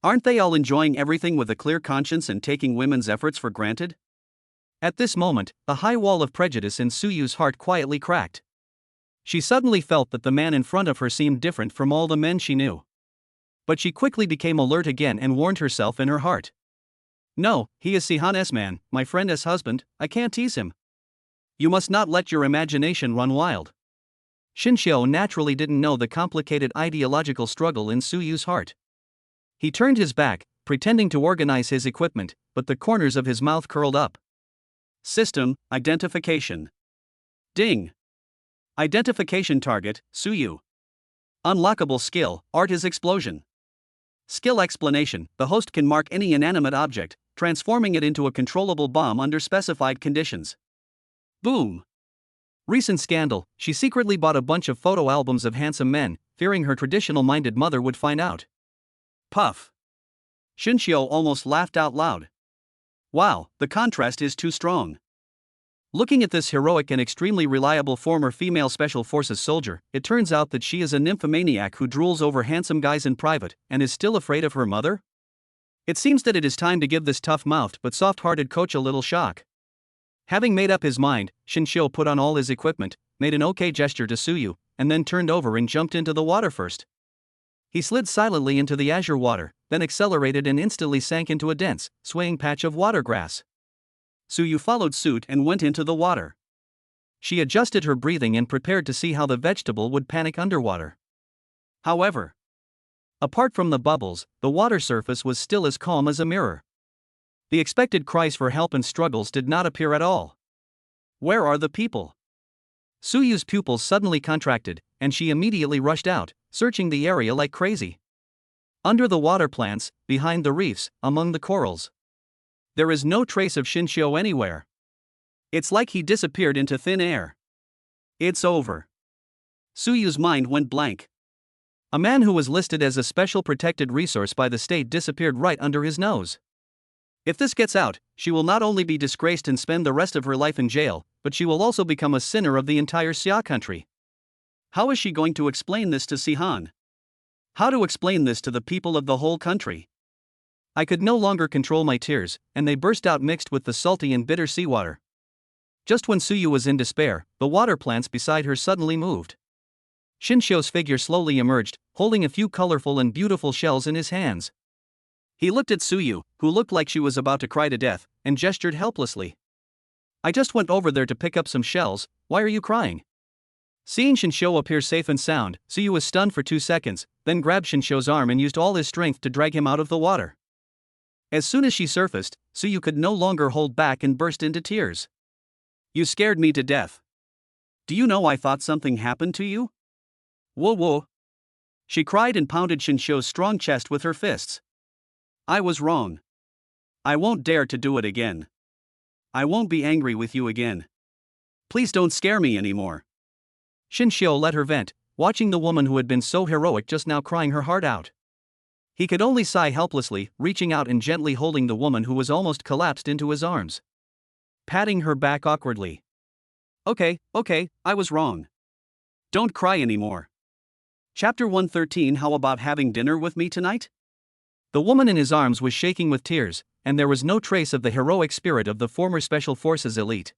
Aren't they all enjoying everything with a clear conscience and taking women's efforts for granted? At this moment, the high wall of prejudice in Suyu's heart quietly cracked. She suddenly felt that the man in front of her seemed different from all the men she knew. But she quickly became alert again and warned herself in her heart. "No, he is Sihan's man, my friend's husband, I can't tease him." You must not let your imagination run wild. Shinshio naturally didn't know the complicated ideological struggle in Suyu's heart. He turned his back, pretending to organize his equipment, but the corners of his mouth curled up. System, identification. Ding. Identification target, Suyu. Unlockable skill, art is explosion. Skill explanation, the host can mark any inanimate object, transforming it into a controllable bomb under specified conditions. Boom. Recent scandal, she secretly bought a bunch of photo albums of handsome men, fearing her traditional-minded mother would find out. Puff. Shinshio almost laughed out loud. Wow, the contrast is too strong. Looking at this heroic and extremely reliable former female Special Forces soldier, it turns out that she is a nymphomaniac who drools over handsome guys in private, and is still afraid of her mother? It seems that it is time to give this tough-mouthed but soft-hearted coach a little shock. Having made up his mind, Shinshio put on all his equipment, made an okay gesture to Suyu, and then turned over and jumped into the water first. He slid silently into the azure water, then accelerated and instantly sank into a dense, swaying patch of water grass. Suyu followed suit and went into the water. She adjusted her breathing and prepared to see how the vegetable would panic underwater. However, apart from the bubbles, the water surface was still as calm as a mirror. The expected cries for help and struggles did not appear at all. Where are the people? Suyu's pupils suddenly contracted, and she immediately rushed out, searching the area like crazy. Under the water plants, behind the reefs, among the corals. There is no trace of Shinshio anywhere. It's like he disappeared into thin air. It's over. Suyu's mind went blank. A man who was listed as a special protected resource by the state disappeared right under his nose. If this gets out, she will not only be disgraced and spend the rest of her life in jail, but she will also become a sinner of the entire Xia country. How is she going to explain this to Sihan? How to explain this to the people of the whole country? I could no longer control my tears, and they burst out mixed with the salty and bitter seawater. Just when Suyu was in despair, the water plants beside her suddenly moved. Shinshio's figure slowly emerged, holding a few colorful and beautiful shells in his hands. He looked at Suyu, who looked like she was about to cry to death, and gestured helplessly. I just went over there to pick up some shells, why are you crying? Seeing Shinshou appear safe and sound, Suyu was stunned for 2 seconds, then grabbed Shinshou's arm and used all his strength to drag him out of the water. As soon as she surfaced, Suyu could no longer hold back and burst into tears. You scared me to death. Do you know I thought something happened to you? Whoa whoa. She cried and pounded Shinshou's strong chest with her fists. I was wrong. I won't dare to do it again. I won't be angry with you again. Please don't scare me anymore. Shinshou let her vent, watching the woman who had been so heroic just now crying her heart out. He could only sigh helplessly, reaching out and gently holding the woman who was almost collapsed into his arms. Patting her back awkwardly. Okay, I was wrong. Don't cry anymore. Chapter 113. How about having dinner with me tonight? The woman in his arms was shaking with tears, and there was no trace of the heroic spirit of the former Special Forces elite.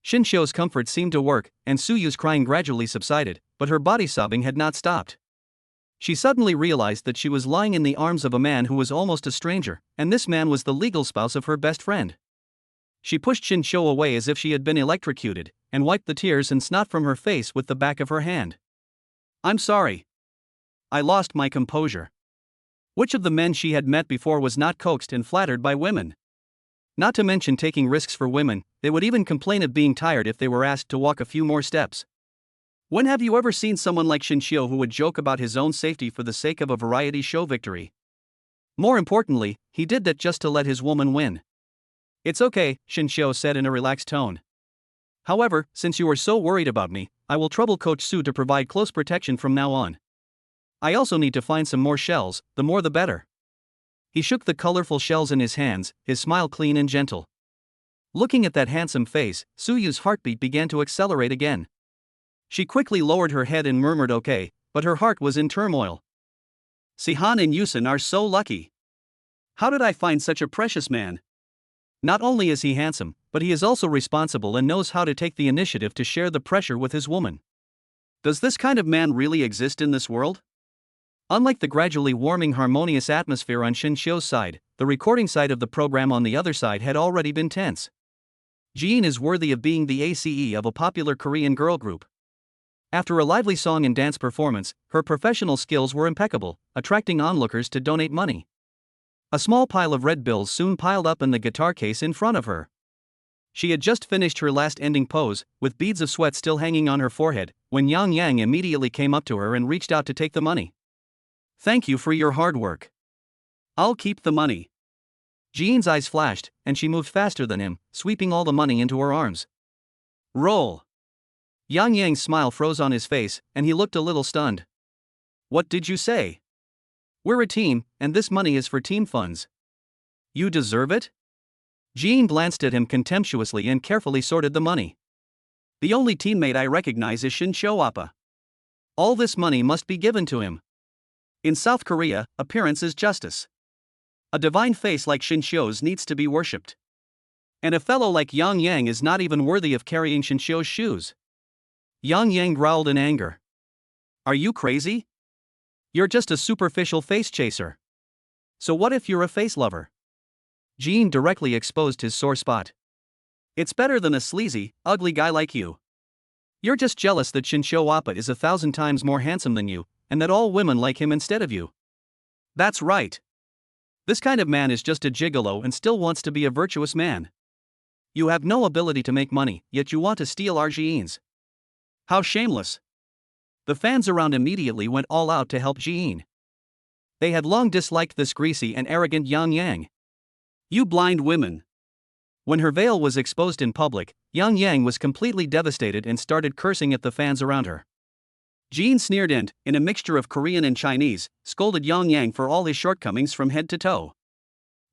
Shinshou's comfort seemed to work, and Suyu's crying gradually subsided, but her body sobbing had not stopped. She suddenly realized that she was lying in the arms of a man who was almost a stranger, and this man was the legal spouse of her best friend. She pushed Shinshou away as if she had been electrocuted, and wiped the tears and snot from her face with the back of her hand. I'm sorry. I lost my composure. Which of the men she had met before was not coaxed and flattered by women? Not to mention taking risks for women, they would even complain of being tired if they were asked to walk a few more steps. When have you ever seen someone like Shinshou who would joke about his own safety for the sake of a variety show victory? More importantly, he did that just to let his woman win. It's okay, Shinshou said in a relaxed tone. However, since you are so worried about me, I will trouble Coach Su to provide close protection from now on. I also need to find some more shells, the more the better. He shook the colorful shells in his hands, his smile clean and gentle. Looking at that handsome face, Suyu's heartbeat began to accelerate again. She quickly lowered her head and murmured okay, but her heart was in turmoil. Sihan and Yusin are so lucky. How did I find such a precious man? Not only is he handsome, but he is also responsible and knows how to take the initiative to share the pressure with his woman. Does this kind of man really exist in this world? Unlike the gradually warming harmonious atmosphere on Shinshou's side, the recording side of the program on the other side had already been tense. Jin is worthy of being the ACE of a popular Korean girl group. After a lively song and dance performance, her professional skills were impeccable, attracting onlookers to donate money. A small pile of red bills soon piled up in the guitar case in front of her. She had just finished her last ending pose, with beads of sweat still hanging on her forehead, when Yang Yang immediately came up to her and reached out to take the money. Thank you for your hard work. I'll keep the money. Jean's eyes flashed, and she moved faster than him, sweeping all the money into her arms. Roll. Yang Yang's smile froze on his face, and he looked a little stunned. What did you say? We're a team, and this money is for team funds. You deserve it? Jean glanced at him contemptuously and carefully sorted the money. The only teammate I recognize is Shinshou Appa. All this money must be given to him. In South Korea, appearance is justice. A divine face like Shinshou's needs to be worshipped. And a fellow like Yang Yang is not even worthy of carrying Shinshou's shoes. Yang Yang growled in anger. Are you crazy? You're just a superficial face chaser. So what if you're a face lover? Jean directly exposed his sore spot. It's better than a sleazy, ugly guy like you. You're just jealous that Shinshou Appa is 1,000 times more handsome than you, and that all women like him instead of you. That's right. This kind of man is just a gigolo and still wants to be a virtuous man. You have no ability to make money, yet you want to steal our jeans. How shameless. The fans around immediately went all out to help Jean. They had long disliked this greasy and arrogant Yang Yang. You blind women. When her veil was exposed in public, Yang Yang was completely devastated and started cursing at the fans around her. Jean sneered and, in a mixture of Korean and Chinese, scolded Yang Yang for all his shortcomings from head to toe.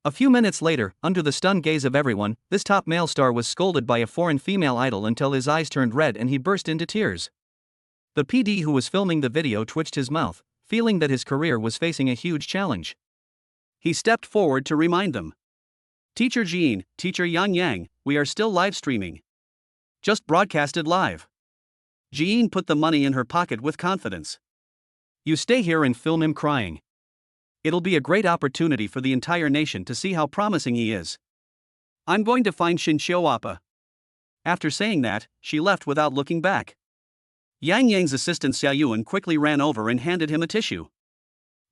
A few minutes later, under the stunned gaze of everyone, this top male star was scolded by a foreign female idol until his eyes turned red and he burst into tears. The PD who was filming the video twitched his mouth, feeling that his career was facing a huge challenge. He stepped forward to remind them. Teacher Jean, Teacher Yang Yang, we are still live streaming. Just broadcasted live. Jean put the money in her pocket with confidence. You stay here and film him crying. It'll be a great opportunity for the entire nation to see how promising he is. I'm going to find Shinshio Appa. After saying that, she left without looking back. Yang Yang's assistant Xiao Yuan quickly ran over and handed him a tissue.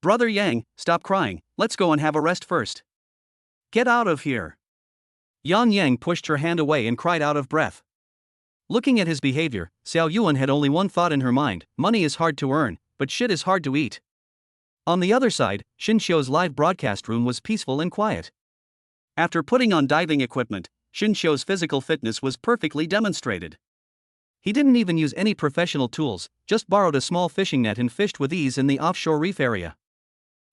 Brother Yang, stop crying, let's go and have a rest first. Get out of here. Yang Yang pushed her hand away and cried out of breath. Looking at his behavior, Xiao Yuan had only one thought in her mind: money is hard to earn, but shit is hard to eat. On the other side, Shinshio's live broadcast room was peaceful and quiet. After putting on diving equipment, Shinshio's physical fitness was perfectly demonstrated. He didn't even use any professional tools, just borrowed a small fishing net and fished with ease in the offshore reef area.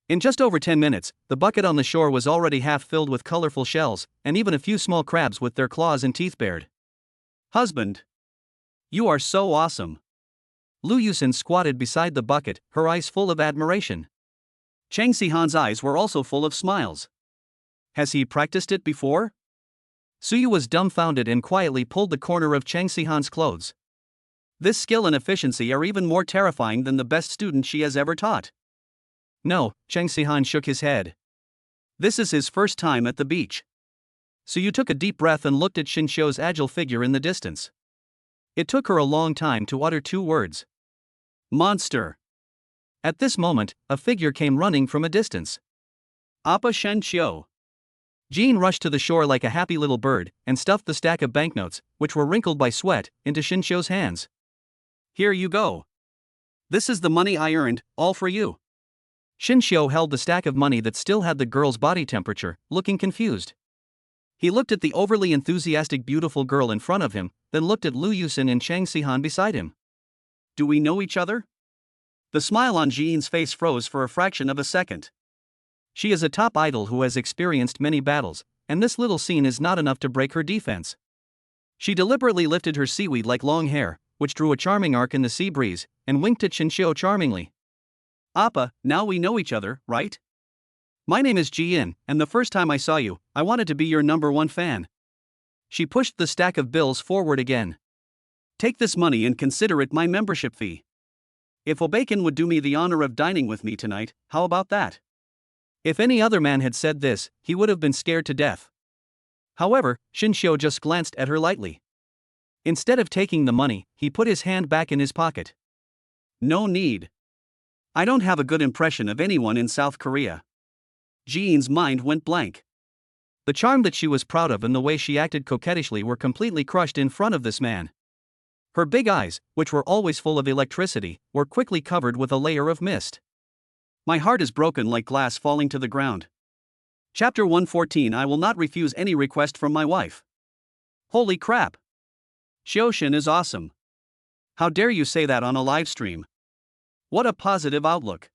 In just over 10 minutes, the bucket on the shore was already half filled with colorful shells, and even a few small crabs with their claws and teeth bared. Husband. You are so awesome. Lu Yusin squatted beside the bucket, her eyes full of admiration. Chang Sihan's eyes were also full of smiles. Has he practiced it before? Suyu was dumbfounded and quietly pulled the corner of Chang Sihan's clothes. This skill and efficiency are even more terrifying than the best student she has ever taught. No, Chang Sihan shook his head. This is his first time at the beach. Suyu took a deep breath and looked at Shinshio's agile figure in the distance. It took her a long time to utter two words. Monster. At this moment, a figure came running from a distance. Appa Shinshio. Jean rushed to the shore like a happy little bird and stuffed the stack of banknotes, which were wrinkled by sweat, into Shinshio's hands. Here you go. This is the money I earned, all for you. Shinshio held the stack of money that still had the girl's body temperature, looking confused. He looked at the overly enthusiastic beautiful girl in front of him, then looked at Lu Yusin and Chang Sihan beside him. Do we know each other? The smile on Jean's face froze for a fraction of a second. She is a top idol who has experienced many battles, and this little scene is not enough to break her defense. She deliberately lifted her seaweed-like long hair, which drew a charming arc in the sea breeze, and winked at Shinshio charmingly. Appa, now we know each other, right? My name is Ji-in, and the first time I saw you, I wanted to be your #1 fan. She pushed the stack of bills forward again. Take this money and consider it my membership fee. If Obakin would do me the honor of dining with me tonight, how about that? If any other man had said this, he would have been scared to death. However, Shinshio just glanced at her lightly. Instead of taking the money, he put his hand back in his pocket. No need. I don't have a good impression of anyone in South Korea. Jean's mind went blank. The charm that she was proud of and the way she acted coquettishly were completely crushed in front of this man. Her big eyes, which were always full of electricity, were quickly covered with a layer of mist. My heart is broken like glass falling to the ground. Chapter 114. I will not refuse any request from my wife. Holy crap. Xioshin is awesome. How dare you say that on a live stream? What a positive outlook.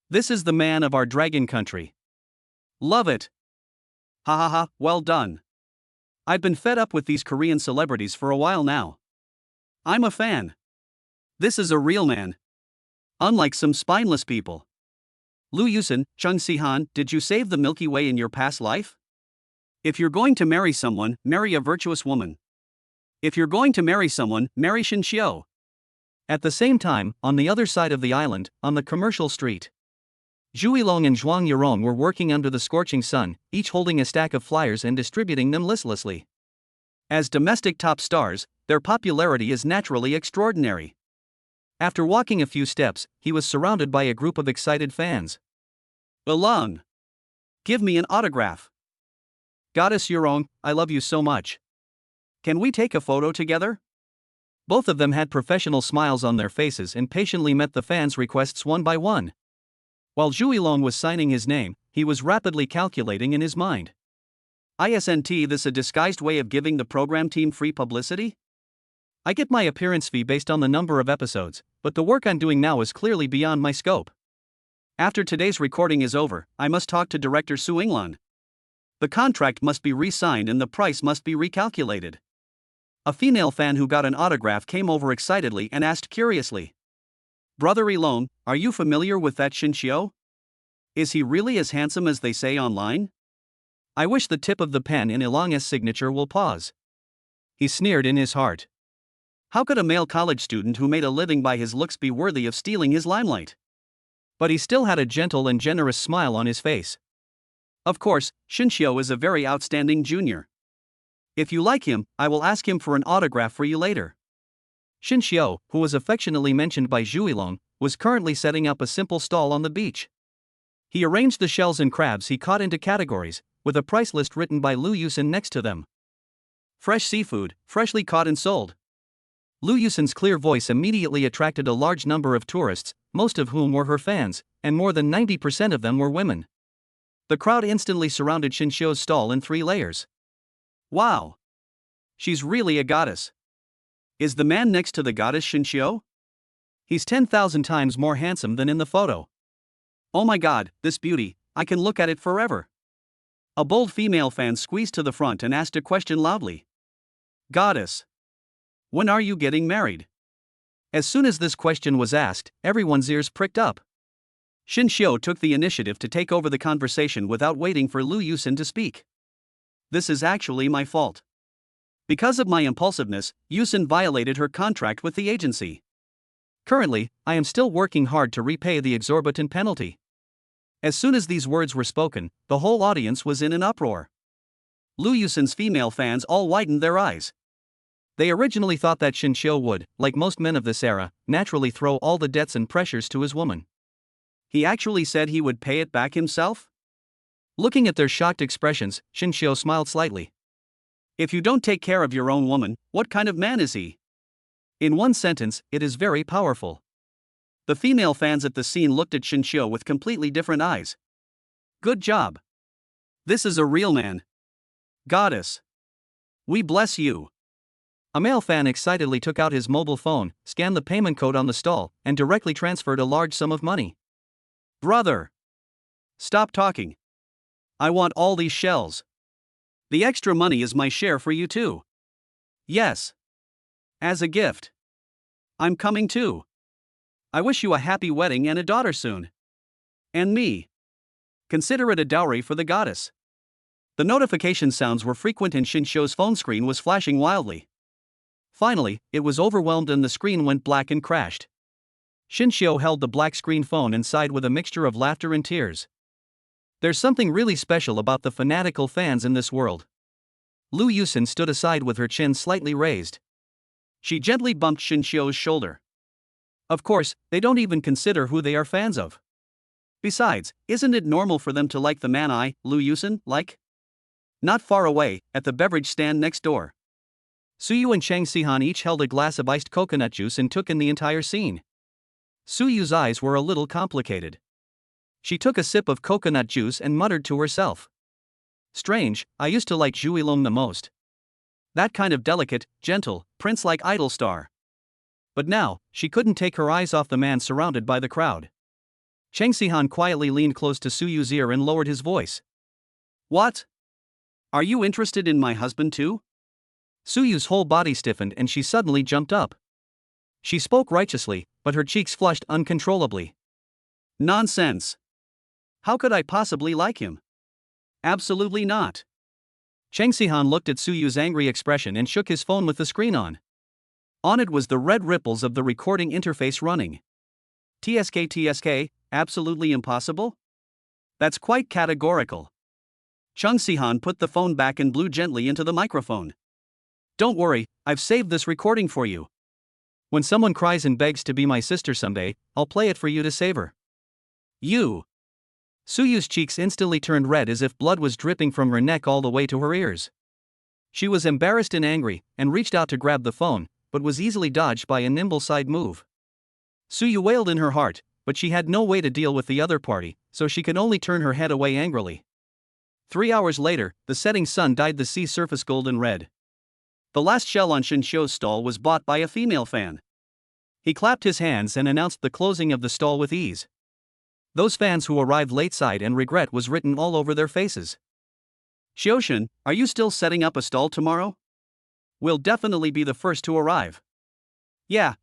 This is the man of our dragon country. Love it. Ha ha ha, well done. I've been fed up with these Korean celebrities for a while now. I'm a fan. This is a real man. Unlike some spineless people. Lu Yusin, Chung Sihan, did you save the Milky Way in your past life? If you're going to marry someone, marry a virtuous woman. If you're going to marry someone, marry Shinshio. At the same time, on the other side of the island, on the commercial street, Zhuilong and Zhuang Yirong were working under the scorching sun, each holding a stack of flyers and distributing them listlessly. As domestic top stars, their popularity is naturally extraordinary. After walking a few steps, he was surrounded by a group of excited fans. Alung! Give me an autograph. Goddess Yirong, I love you so much. Can we take a photo together? Both of them had professional smiles on their faces and patiently met the fans' requests one by one. While Zhuilong was signing his name, he was rapidly calculating in his mind. Isn't this a disguised way of giving the program team free publicity? I get my appearance fee based on the number of episodes, but the work I'm doing now is clearly beyond my scope. After today's recording is over, I must talk to director Su Inglan. The contract must be re-signed and the price must be recalculated. A female fan who got an autograph came over excitedly and asked curiously. Brother Elong, are you familiar with that Shinshio? Is he really as handsome as they say online? I wish the tip of the pen in Elong's signature will pause. He sneered in his heart. How could a male college student who made a living by his looks be worthy of stealing his limelight? But he still had a gentle and generous smile on his face. Of course, Shinshio is a very outstanding junior. If you like him, I will ask him for an autograph for you later. Shinshio, who was affectionately mentioned by Zhuilong, was currently setting up a simple stall on the beach. He arranged the shells and crabs he caught into categories, with a price list written by Lu Yusin next to them. Fresh seafood, freshly caught and sold. Lu Yusin's clear voice immediately attracted a large number of tourists, most of whom were her fans, and more than 90% of them were women. The crowd instantly surrounded Shinshio's stall in 3 layers. Wow! She's really a goddess. Is the man next to the goddess Shinshio? He's 10,000 times more handsome than in the photo. Oh my god, this beauty, I can look at it forever. A bold female fan squeezed to the front and asked a question loudly. Goddess, when are you getting married? As soon as this question was asked, everyone's ears pricked up. Shinshio took the initiative to take over the conversation without waiting for Lu Yusin to speak. This is actually my fault. Because of my impulsiveness, Yusin violated her contract with the agency. Currently, I am still working hard to repay the exorbitant penalty. As soon as these words were spoken, the whole audience was in an uproar. Lu Yusin's female fans all widened their eyes. They originally thought that Shinshio would, like most men of this era, naturally throw all the debts and pressures to his woman. He actually said he would pay it back himself? Looking at their shocked expressions, Shinshio smiled slightly. If you don't take care of your own woman, what kind of man is he? In one sentence, it is very powerful. The female fans at the scene looked at Shinshio with completely different eyes. Good job. This is a real man. Goddess. We bless you. A male fan excitedly took out his mobile phone, scanned the payment code on the stall, and directly transferred a large sum of money. Brother! Stop talking. I want all these shells. The extra money is my share for you too. Yes. As a gift. I'm coming too. I wish you a happy wedding and a daughter soon. And me. Consider it a dowry for the goddess. The notification sounds were frequent and Shinshio's phone screen was flashing wildly. Finally, it was overwhelmed and the screen went black and crashed. Shinshio held the black screen phone and sighed with a mixture of laughter and tears. There's something really special about the fanatical fans in this world. Lu Yusin stood aside with her chin slightly raised. She gently bumped Shinshio's shoulder. Of course, they don't even consider who they are fans of. Besides, isn't it normal for them to like the man I, Lu Yusin, like? Not far away, at the beverage stand next door, Suyu and Chang Sihan each held a glass of iced coconut juice and took in the entire scene. Suyu's eyes were a little complicated. She took a sip of coconut juice and muttered to herself. Strange, I used to like Zhuilong the most. That kind of delicate, gentle, prince-like idol star. But now, she couldn't take her eyes off the man surrounded by the crowd. Chang Sihan quietly leaned close to Suyu's ear and lowered his voice. What? Are you interested in my husband too? Suyu's whole body stiffened and she suddenly jumped up. She spoke righteously, but her cheeks flushed uncontrollably. Nonsense. How could I possibly like him? Absolutely not. Chang Sihan looked at Suyu's angry expression and shook his phone with the screen on. On it was the red ripples of the recording interface running. TSK, absolutely impossible? That's quite categorical. Chung Sihan put the phone back and blew gently into the microphone. Don't worry, I've saved this recording for you. When someone cries and begs to be my sister someday, I'll play it for you to save her. You. Suyu's cheeks instantly turned red as if blood was dripping from her neck all the way to her ears. She was embarrassed and angry, and reached out to grab the phone, but was easily dodged by a nimble side move. Suyu wailed in her heart, but she had no way to deal with the other party, so she could only turn her head away angrily. 3 hours later, the setting sun dyed the sea surface golden red. The last shell on Shinshio's stall was bought by a female fan. He clapped his hands and announced the closing of the stall with ease. Those fans who arrived late sighed and regret was written all over their faces. Xioshin, are you still setting up a stall tomorrow? We'll definitely be the first to arrive. Yeah,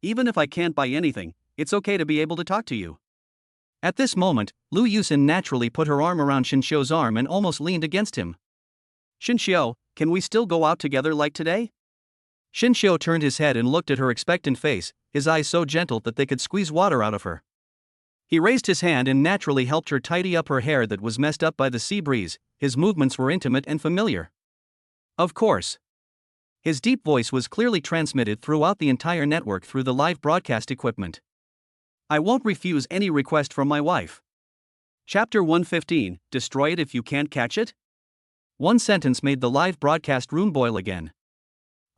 even if I can't buy anything, it's okay to be able to talk to you. At this moment, Lu Yusin naturally put her arm around Shinshio's arm and almost leaned against him. Shinshio, can we still go out together like today? Shinshio turned his head and looked at her expectant face, his eyes so gentle that they could squeeze water out of her. He raised his hand and naturally helped her tidy up her hair that was messed up by the sea breeze. His movements were intimate and familiar. Of course. His deep voice was clearly transmitted throughout the entire network through the live broadcast equipment. I won't refuse any request from my wife. Chapter 115, Destroy It If You Can't Catch It? One sentence made the live broadcast room boil again.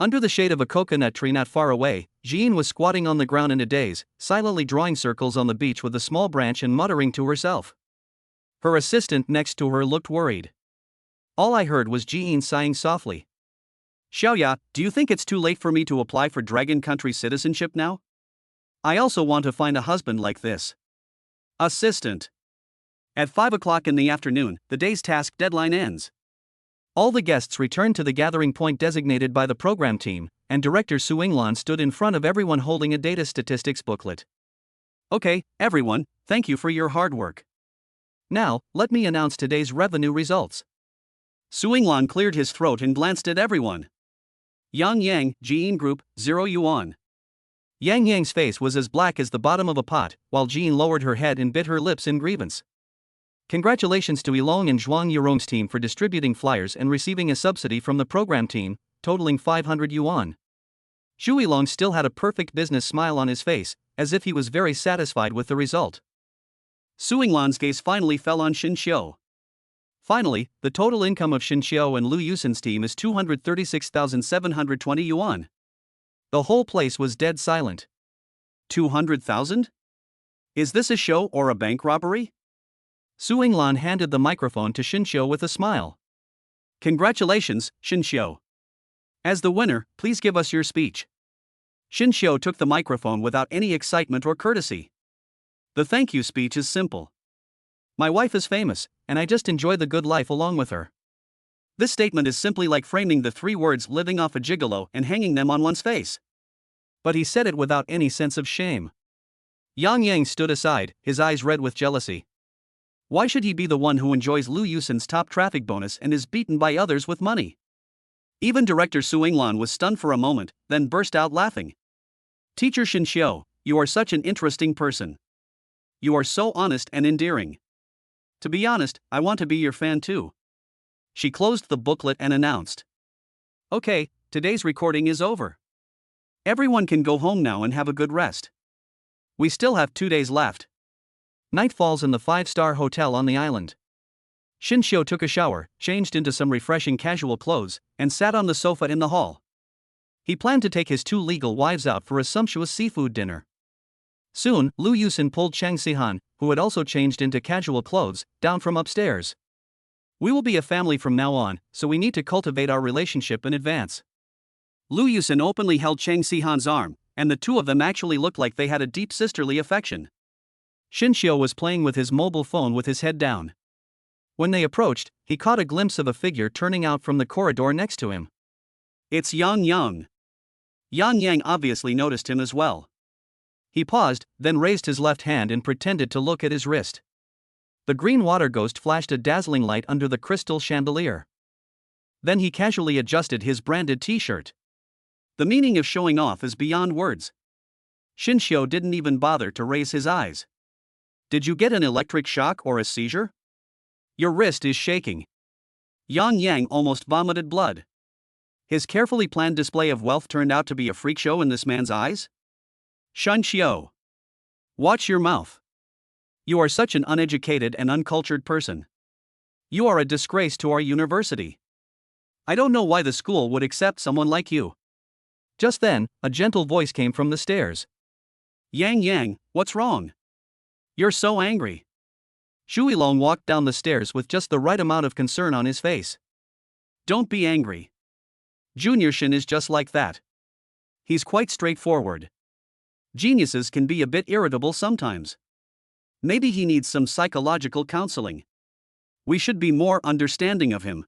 Under the shade of a coconut tree not far away, Jean was squatting on the ground in a daze, silently drawing circles on the beach with a small branch and muttering to herself. Her assistant next to her looked worried. All I heard was Jean sighing softly. Xiaoya, do you think it's too late for me to apply for Dragon Country citizenship now? I also want to find a husband like this. Assistant. At 5 o'clock in the afternoon, the day's task deadline ends. All the guests returned to the gathering point designated by the program team, and Director Su Yinglan stood in front of everyone holding a data statistics booklet. Okay, everyone, thank you for your hard work. Now, let me announce today's revenue results. Su Yinglan cleared his throat and glanced at everyone. Yang Yang, Jean Group, 0 yuan. Yang Yang's face was as black as the bottom of a pot, while Jean lowered her head and bit her lips in grievance. Congratulations to Yilong and Zhuang Yirong's team for distributing flyers and receiving a subsidy from the program team, totaling 500 yuan. Zhu Yilong still had a perfect business smile on his face, as if he was very satisfied with the result. Su Yinglan's gaze finally fell on Xin Xiu. Finally, the total income of Xin Xiu and Lu Yusin's team is 236,720 yuan. The whole place was dead silent. 200,000? Is this a show or a bank robbery? Su Yinglan handed the microphone to Xin Xiu with a smile. Congratulations, Xin Xiu. As the winner, please give us your speech. Xin Xiu took the microphone without any excitement or courtesy. The thank you speech is simple. My wife is famous, and I just enjoy the good life along with her. This statement is simply like framing the 3 words living off a gigolo and hanging them on one's face. But he said it without any sense of shame. Yang Yang stood aside, his eyes red with jealousy. Why should he be the one who enjoys Lu Yusin's top traffic bonus and is beaten by others with money? Even Director Su Yinglan was stunned for a moment, then burst out laughing. Teacher Xin Xiu, you are such an interesting person. You are so honest and endearing. To be honest, I want to be your fan too. She closed the booklet and announced. Okay, today's recording is over. Everyone can go home now and have a good rest. We still have 2 days left. Night falls in the 5-star hotel on the island. Xin Xiu took a shower, changed into some refreshing casual clothes, and sat on the sofa in the hall. He planned to take his 2 legal wives out for a sumptuous seafood dinner. Soon, Lu Yusin pulled Chang Sihan, who had also changed into casual clothes, down from upstairs. We will be a family from now on, so we need to cultivate our relationship in advance. Lu Yusin openly held Chang Sihan's arm, and the 2 of them actually looked like they had a deep sisterly affection. Xin Xiu was playing with his mobile phone with his head down. When they approached, he caught a glimpse of a figure turning out from the corridor next to him. It's Yang Yang. Yang Yang obviously noticed him as well. He paused, then raised his left hand and pretended to look at his wrist. The green water ghost flashed a dazzling light under the crystal chandelier. Then he casually adjusted his branded t-shirt. The meaning of showing off is beyond words. Xin Xiu didn't even bother to raise his eyes. Did you get an electric shock or a seizure? Your wrist is shaking. Yang Yang almost vomited blood. His carefully planned display of wealth turned out to be a freak show in this man's eyes? Xin Xiu. Watch your mouth. You are such an uneducated and uncultured person. You are a disgrace to our university. I don't know why the school would accept someone like you. Just then, a gentle voice came from the stairs. Yang Yang, what's wrong? You're so angry. Zhu Yilong walked down the stairs with just the right amount of concern on his face. Don't be angry. Junior Shin is just like that. He's quite straightforward. Geniuses can be a bit irritable sometimes. Maybe he needs some psychological counseling. We should be more understanding of him.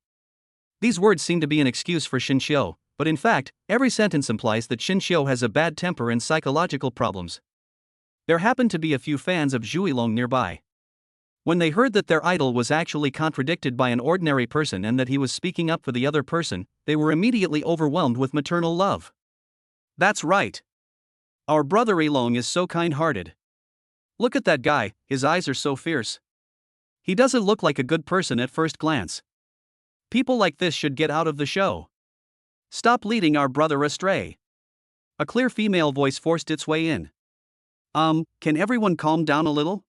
These words seem to be an excuse for Xin Xiu, but in fact, every sentence implies that Xin Xiu has a bad temper and psychological problems. There happened to be a few fans of Zhu Yilong nearby. When they heard that their idol was actually contradicted by an ordinary person and that he was speaking up for the other person, they were immediately overwhelmed with maternal love. That's right. Our brother Yilong is so kind-hearted. Look at that guy, his eyes are so fierce. He doesn't look like a good person at first glance. People like this should get out of the show. Stop leading our brother astray. A clear female voice forced its way in. Can everyone calm down a little?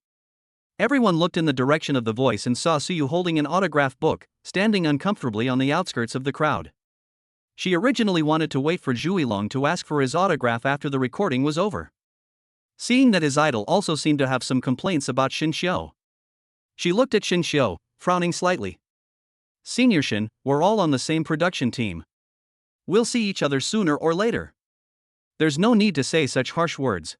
Everyone looked in the direction of the voice and saw Suyu holding an autograph book, standing uncomfortably on the outskirts of the crowd. She originally wanted to wait for Zhuilong to ask for his autograph after the recording was over. Seeing that his idol also seemed to have some complaints about Shin Xiu, she looked at Shin Xiu, frowning slightly. Senior Shin, we're all on the same production team. We'll see each other sooner or later. There's no need to say such harsh words.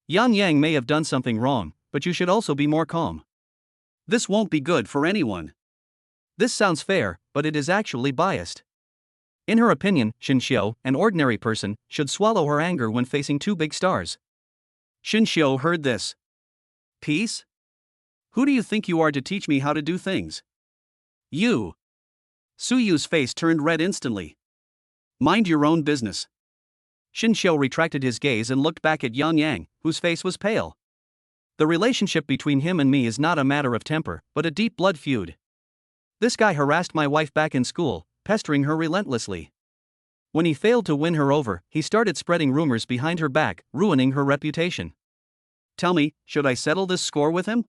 Yang Yang may have done something wrong, but you should also be more calm. This won't be good for anyone. This sounds fair, but it is actually biased. In her opinion, Shin Xiu, an ordinary person, should swallow her anger when facing two big stars. Shin Xiu heard this. Peace? Who do you think you are to teach me how to do things? You. Suyu's face turned red instantly. Mind your own business. Shin Xiu retracted his gaze and looked back at Yang Yang, whose face was pale. The relationship between him and me is not a matter of temper, but a deep blood feud. This guy harassed my wife back in school, pestering her relentlessly. When he failed to win her over, he started spreading rumors behind her back, ruining her reputation. Tell me, should I settle this score with him?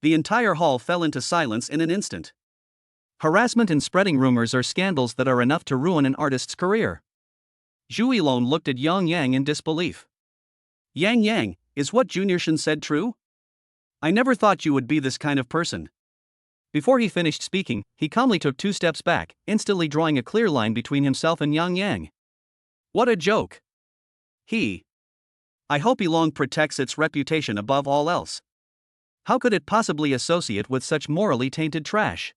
The entire hall fell into silence in an instant. Harassment and spreading rumors are scandals that are enough to ruin an artist's career. Zhuilong looked at Yang Yang in disbelief. Yang Yang, is what Junior Shin said true? I never thought you would be this kind of person. Before he finished speaking, he calmly took 2 steps back, instantly drawing a clear line between himself and Yang Yang. What a joke! I hope Elong protects its reputation above all else. How could it possibly associate with such morally tainted trash?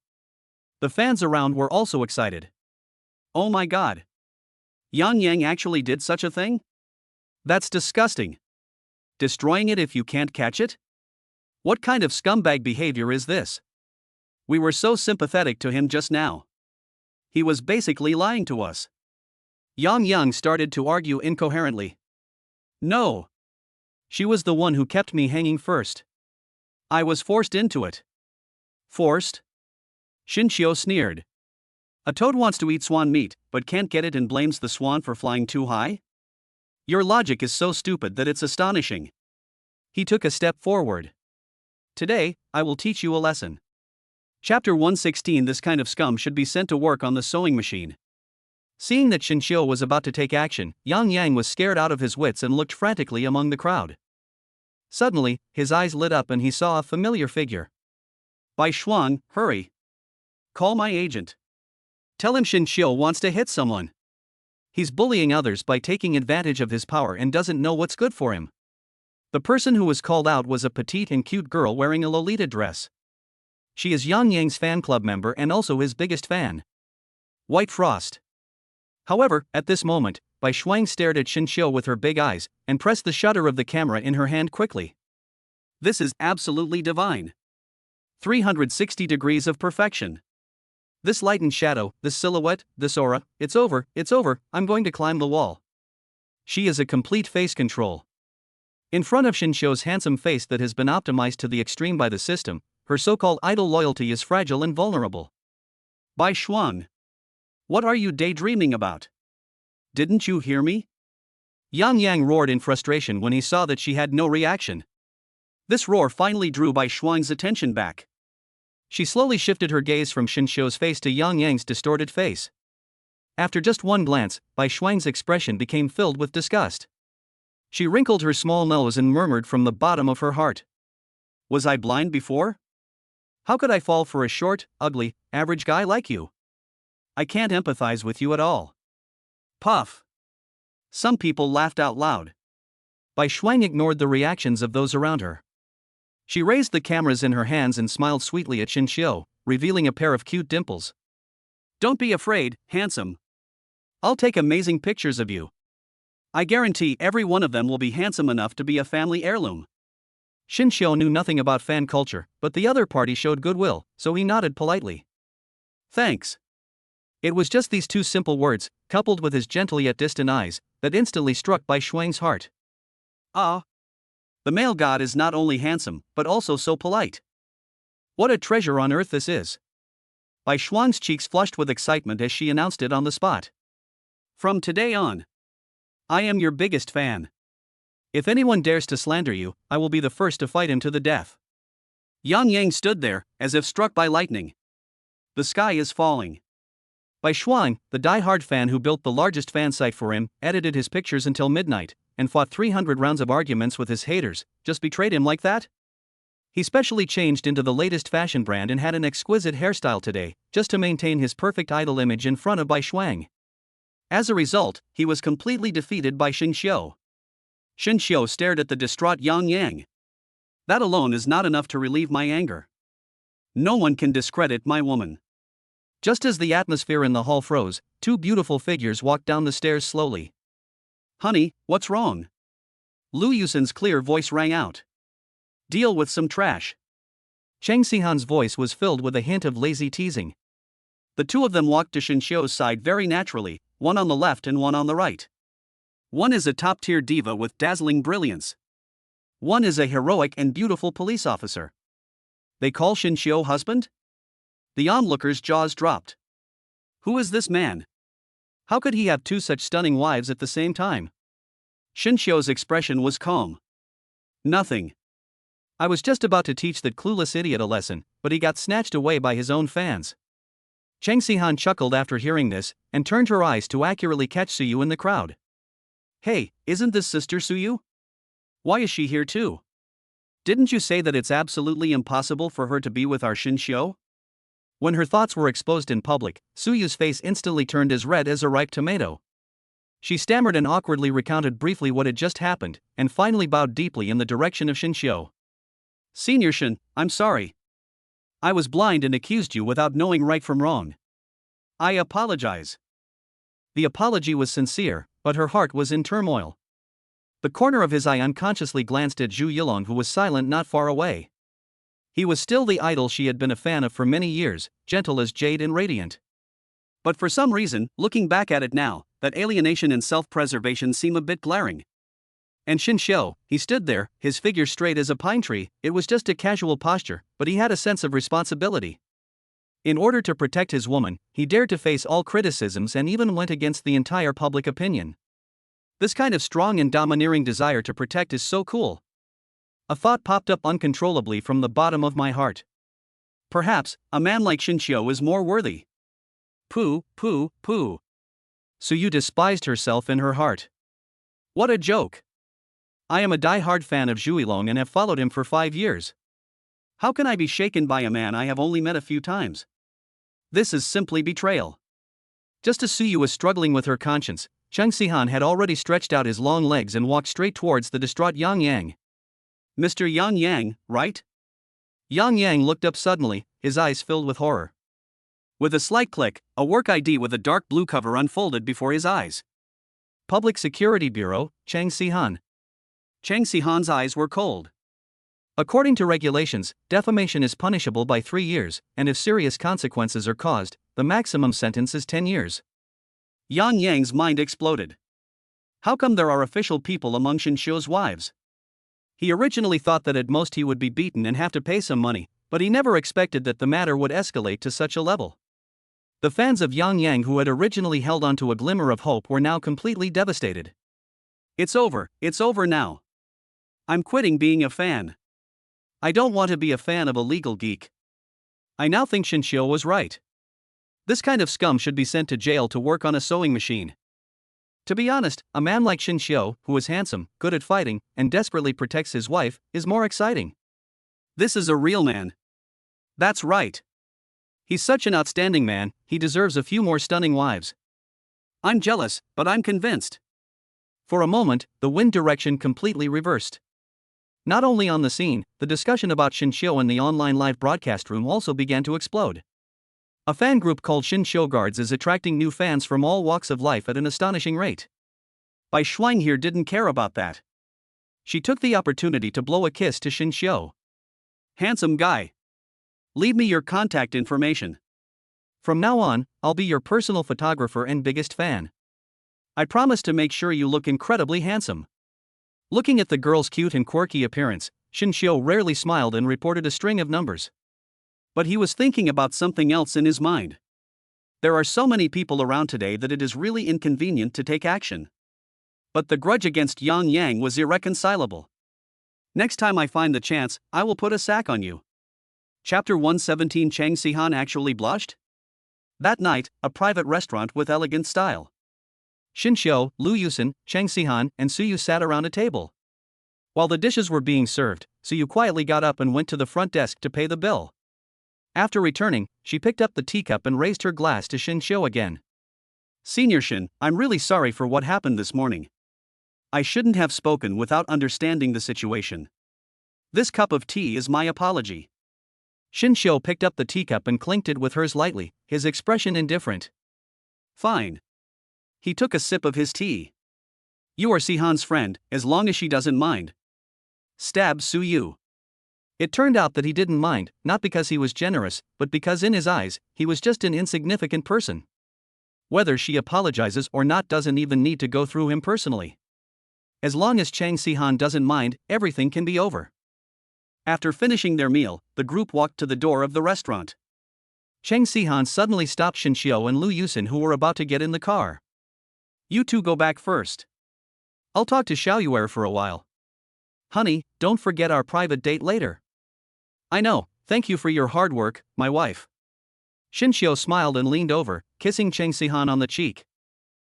The fans around were also excited. Oh my god! Yang Yang actually did such a thing? That's disgusting. Destroying it if you can't catch it? What kind of scumbag behavior is this? We were so sympathetic to him just now. He was basically lying to us. Yang Yang started to argue incoherently. No. She was the one who kept me hanging first. I was forced into it. Forced? Shin Xiu sneered. A toad wants to eat swan meat, but can't get it and blames the swan for flying too high? Your logic is so stupid that it's astonishing. He took a step forward. Today, I will teach you a lesson. Chapter 116. This kind of scum should be sent to work on the sewing machine. Seeing that Shin Xiu was about to take action, Yang Yang was scared out of his wits and looked frantically among the crowd. Suddenly, his eyes lit up and he saw a familiar figure. Bai Shuang, hurry. Call my agent. Tell him Shin Xiu wants to hit someone. He's bullying others by taking advantage of his power and doesn't know what's good for him. The person who was called out was a petite and cute girl wearing a Lolita dress. She is Yang Yang's fan club member and also his biggest fan. White Frost. However, at this moment, Bai Shuang stared at Shin Xiu with her big eyes, and pressed the shutter of the camera in her hand quickly. This is absolutely divine. 360 degrees of perfection. This light and shadow, this silhouette, this aura, it's over, I'm going to climb the wall. She is a complete face control. In front of Shin Xiu's handsome face that has been optimized to the extreme by the system, her so-called idol loyalty is fragile and vulnerable. Bai Shuang. What are you daydreaming about? Didn't you hear me? Yang Yang roared in frustration when he saw that she had no reaction. This roar finally drew Bai Shuang's attention back. She slowly shifted her gaze from Shin Xiu's face to Yang Yang's distorted face. After just one glance, Bai Shuang's expression became filled with disgust. She wrinkled her small nose and murmured from the bottom of her heart. Was I blind before? How could I fall for a short, ugly, average guy like you? I can't empathize with you at all. Puff. Some people laughed out loud. Bai Shuang ignored the reactions of those around her. She raised the cameras in her hands and smiled sweetly at Shin Xiu, revealing a pair of cute dimples. Don't be afraid, handsome. I'll take amazing pictures of you. I guarantee every one of them will be handsome enough to be a family heirloom. Shin Xiu knew nothing about fan culture, but the other party showed goodwill, so he nodded politely. Thanks. It was just these 2 simple words, coupled with his gentle yet distant eyes, that instantly struck Bai Shuang's heart. Ah. The male god is not only handsome, but also so polite. What a treasure on earth this is. Bai Shuang's cheeks flushed with excitement as she announced it on the spot. From today on, I am your biggest fan. If anyone dares to slander you, I will be the first to fight him to the death. Yang Yang stood there, as if struck by lightning. The sky is falling. Bai Shuang, the die-hard fan who built the largest fan site for him, edited his pictures until midnight, and fought 300 rounds of arguments with his haters, just betrayed him like that? He specially changed into the latest fashion brand and had an exquisite hairstyle today, just to maintain his perfect idol image in front of Bai Shuang. As a result, he was completely defeated by Xin Xiu. Xin Xiu stared at the distraught Yang Yang. That alone is not enough to relieve my anger. No one can discredit my woman. Just as the atmosphere in the hall froze, two beautiful figures walked down the stairs slowly. Honey, what's wrong? Lu Yusen's clear voice rang out. Deal with some trash. Cheng Sihan's voice was filled with a hint of lazy teasing. The two of them walked to Xin Xiu's side very naturally, one on the left and one on the right. One is a top-tier diva with dazzling brilliance. One is a heroic and beautiful police officer. They call Xin Xiu husband? The onlookers' jaws dropped. Who is this man? How could he have two such stunning wives at the same time? Xin Xiu's expression was calm. Nothing. I was just about to teach that clueless idiot a lesson, but he got snatched away by his own fans. Cheng Sihan chuckled after hearing this, and turned her eyes to accurately catch Suyu in the crowd. Hey, isn't this Sister Suyu? Why is she here too? Didn't you say that it's absolutely impossible for her to be with our Xin Xiu? When her thoughts were exposed in public, Suyu's face instantly turned as red as a ripe tomato. She stammered and awkwardly recounted briefly what had just happened, and finally bowed deeply in the direction of Xin Xiu. Senior Xin, I'm sorry. I was blind and accused you without knowing right from wrong. I apologize. The apology was sincere, but her heart was in turmoil. The corner of his eye unconsciously glanced at Zhu Yilong, who was silent not far away. He was still the idol she had been a fan of for many years, gentle as jade and radiant. But for some reason, looking back at it now, that alienation and self-preservation seem a bit glaring. And Xin Xiu, he stood there, his figure straight as a pine tree. It was just a casual posture, but he had a sense of responsibility. In order to protect his woman, he dared to face all criticisms and even went against the entire public opinion. This kind of strong and domineering desire to protect is so cool. A thought popped up uncontrollably from the bottom of my heart. Perhaps, a man like Xin Xiu is more worthy. Pooh, pooh, pooh. Suyu despised herself in her heart. What a joke. I am a die-hard fan of Zhu Yilong and have followed him for 5 years. How can I be shaken by a man I have only met a few times? This is simply betrayal. Just as Suyu was struggling with her conscience, Cheng Sihan had already stretched out his long legs and walked straight towards the distraught Yang Yang. Mr. Yang Yang, right? Yang Yang looked up suddenly, his eyes filled with horror. With a slight click, a work ID with a dark blue cover unfolded before his eyes. Public Security Bureau, Cheng Sihan. Cheng Sihan's eyes were cold. According to regulations, defamation is punishable by 3 years, and if serious consequences are caused, the maximum sentence is 10 years. Yang Yang's mind exploded. How come there are official people among Xin Xiu's wives? He originally thought that at most he would be beaten and have to pay some money, but he never expected that the matter would escalate to such a level. The fans of Yang Yang who had originally held on to a glimmer of hope were now completely devastated. It's over now. I'm quitting being a fan. I don't want to be a fan of a legal geek. I now think Xin Xiu was right. This kind of scum should be sent to jail to work on a sewing machine. To be honest, a man like Xin Xiu, who is handsome, good at fighting, and desperately protects his wife, is more exciting. This is a real man. That's right. He's such an outstanding man, he deserves a few more stunning wives. I'm jealous, but I'm convinced. For a moment, the wind direction completely reversed. Not only on the scene, the discussion about Xin Xiu in the online live broadcast room also began to explode. A fan group called Xin Xiu Guards is attracting new fans from all walks of life at an astonishing rate. Bai Shuang here didn't care about that. She took the opportunity to blow a kiss to Xin Xiu. Handsome guy. Leave me your contact information. From now on, I'll be your personal photographer and biggest fan. I promise to make sure you look incredibly handsome. Looking at the girl's cute and quirky appearance, Shinshio rarely smiled and reported a string of numbers. But he was thinking about something else in his mind. There are so many people around today that it is really inconvenient to take action. But the grudge against Yang Yang was irreconcilable. Next time I find the chance, I will put a sack on you. Chapter 117. Chang Sihan actually blushed? That night, a private restaurant with elegant style. Shinshio, Lu Yusin, Chang Sihan, and Suyu sat around a table. While the dishes were being served, Suyu quietly got up and went to the front desk to pay the bill. After returning, she picked up the teacup and raised her glass to Shinshio again. Senior Shin, I'm really sorry for what happened this morning. I shouldn't have spoken without understanding the situation. This cup of tea is my apology. Shinshio picked up the teacup and clinked it with hers lightly, his expression indifferent. Fine. He took a sip of his tea. You are Sihan's friend, as long as she doesn't mind. Stab Suyu. It turned out that he didn't mind, not because he was generous, but because in his eyes, he was just an insignificant person. Whether she apologizes or not doesn't even need to go through him personally. As long as Chang Sihan doesn't mind, everything can be over. After finishing their meal, the group walked to the door of the restaurant. Chang Sihan suddenly stopped Shinshio and Lu Yusin, who were about to get in the car. You two go back first. I'll talk to Xiaoyuer for a while. Honey, don't forget our private date later. I know, thank you for your hard work, my wife. Shinshio smiled and leaned over, kissing Chang Sihan on the cheek.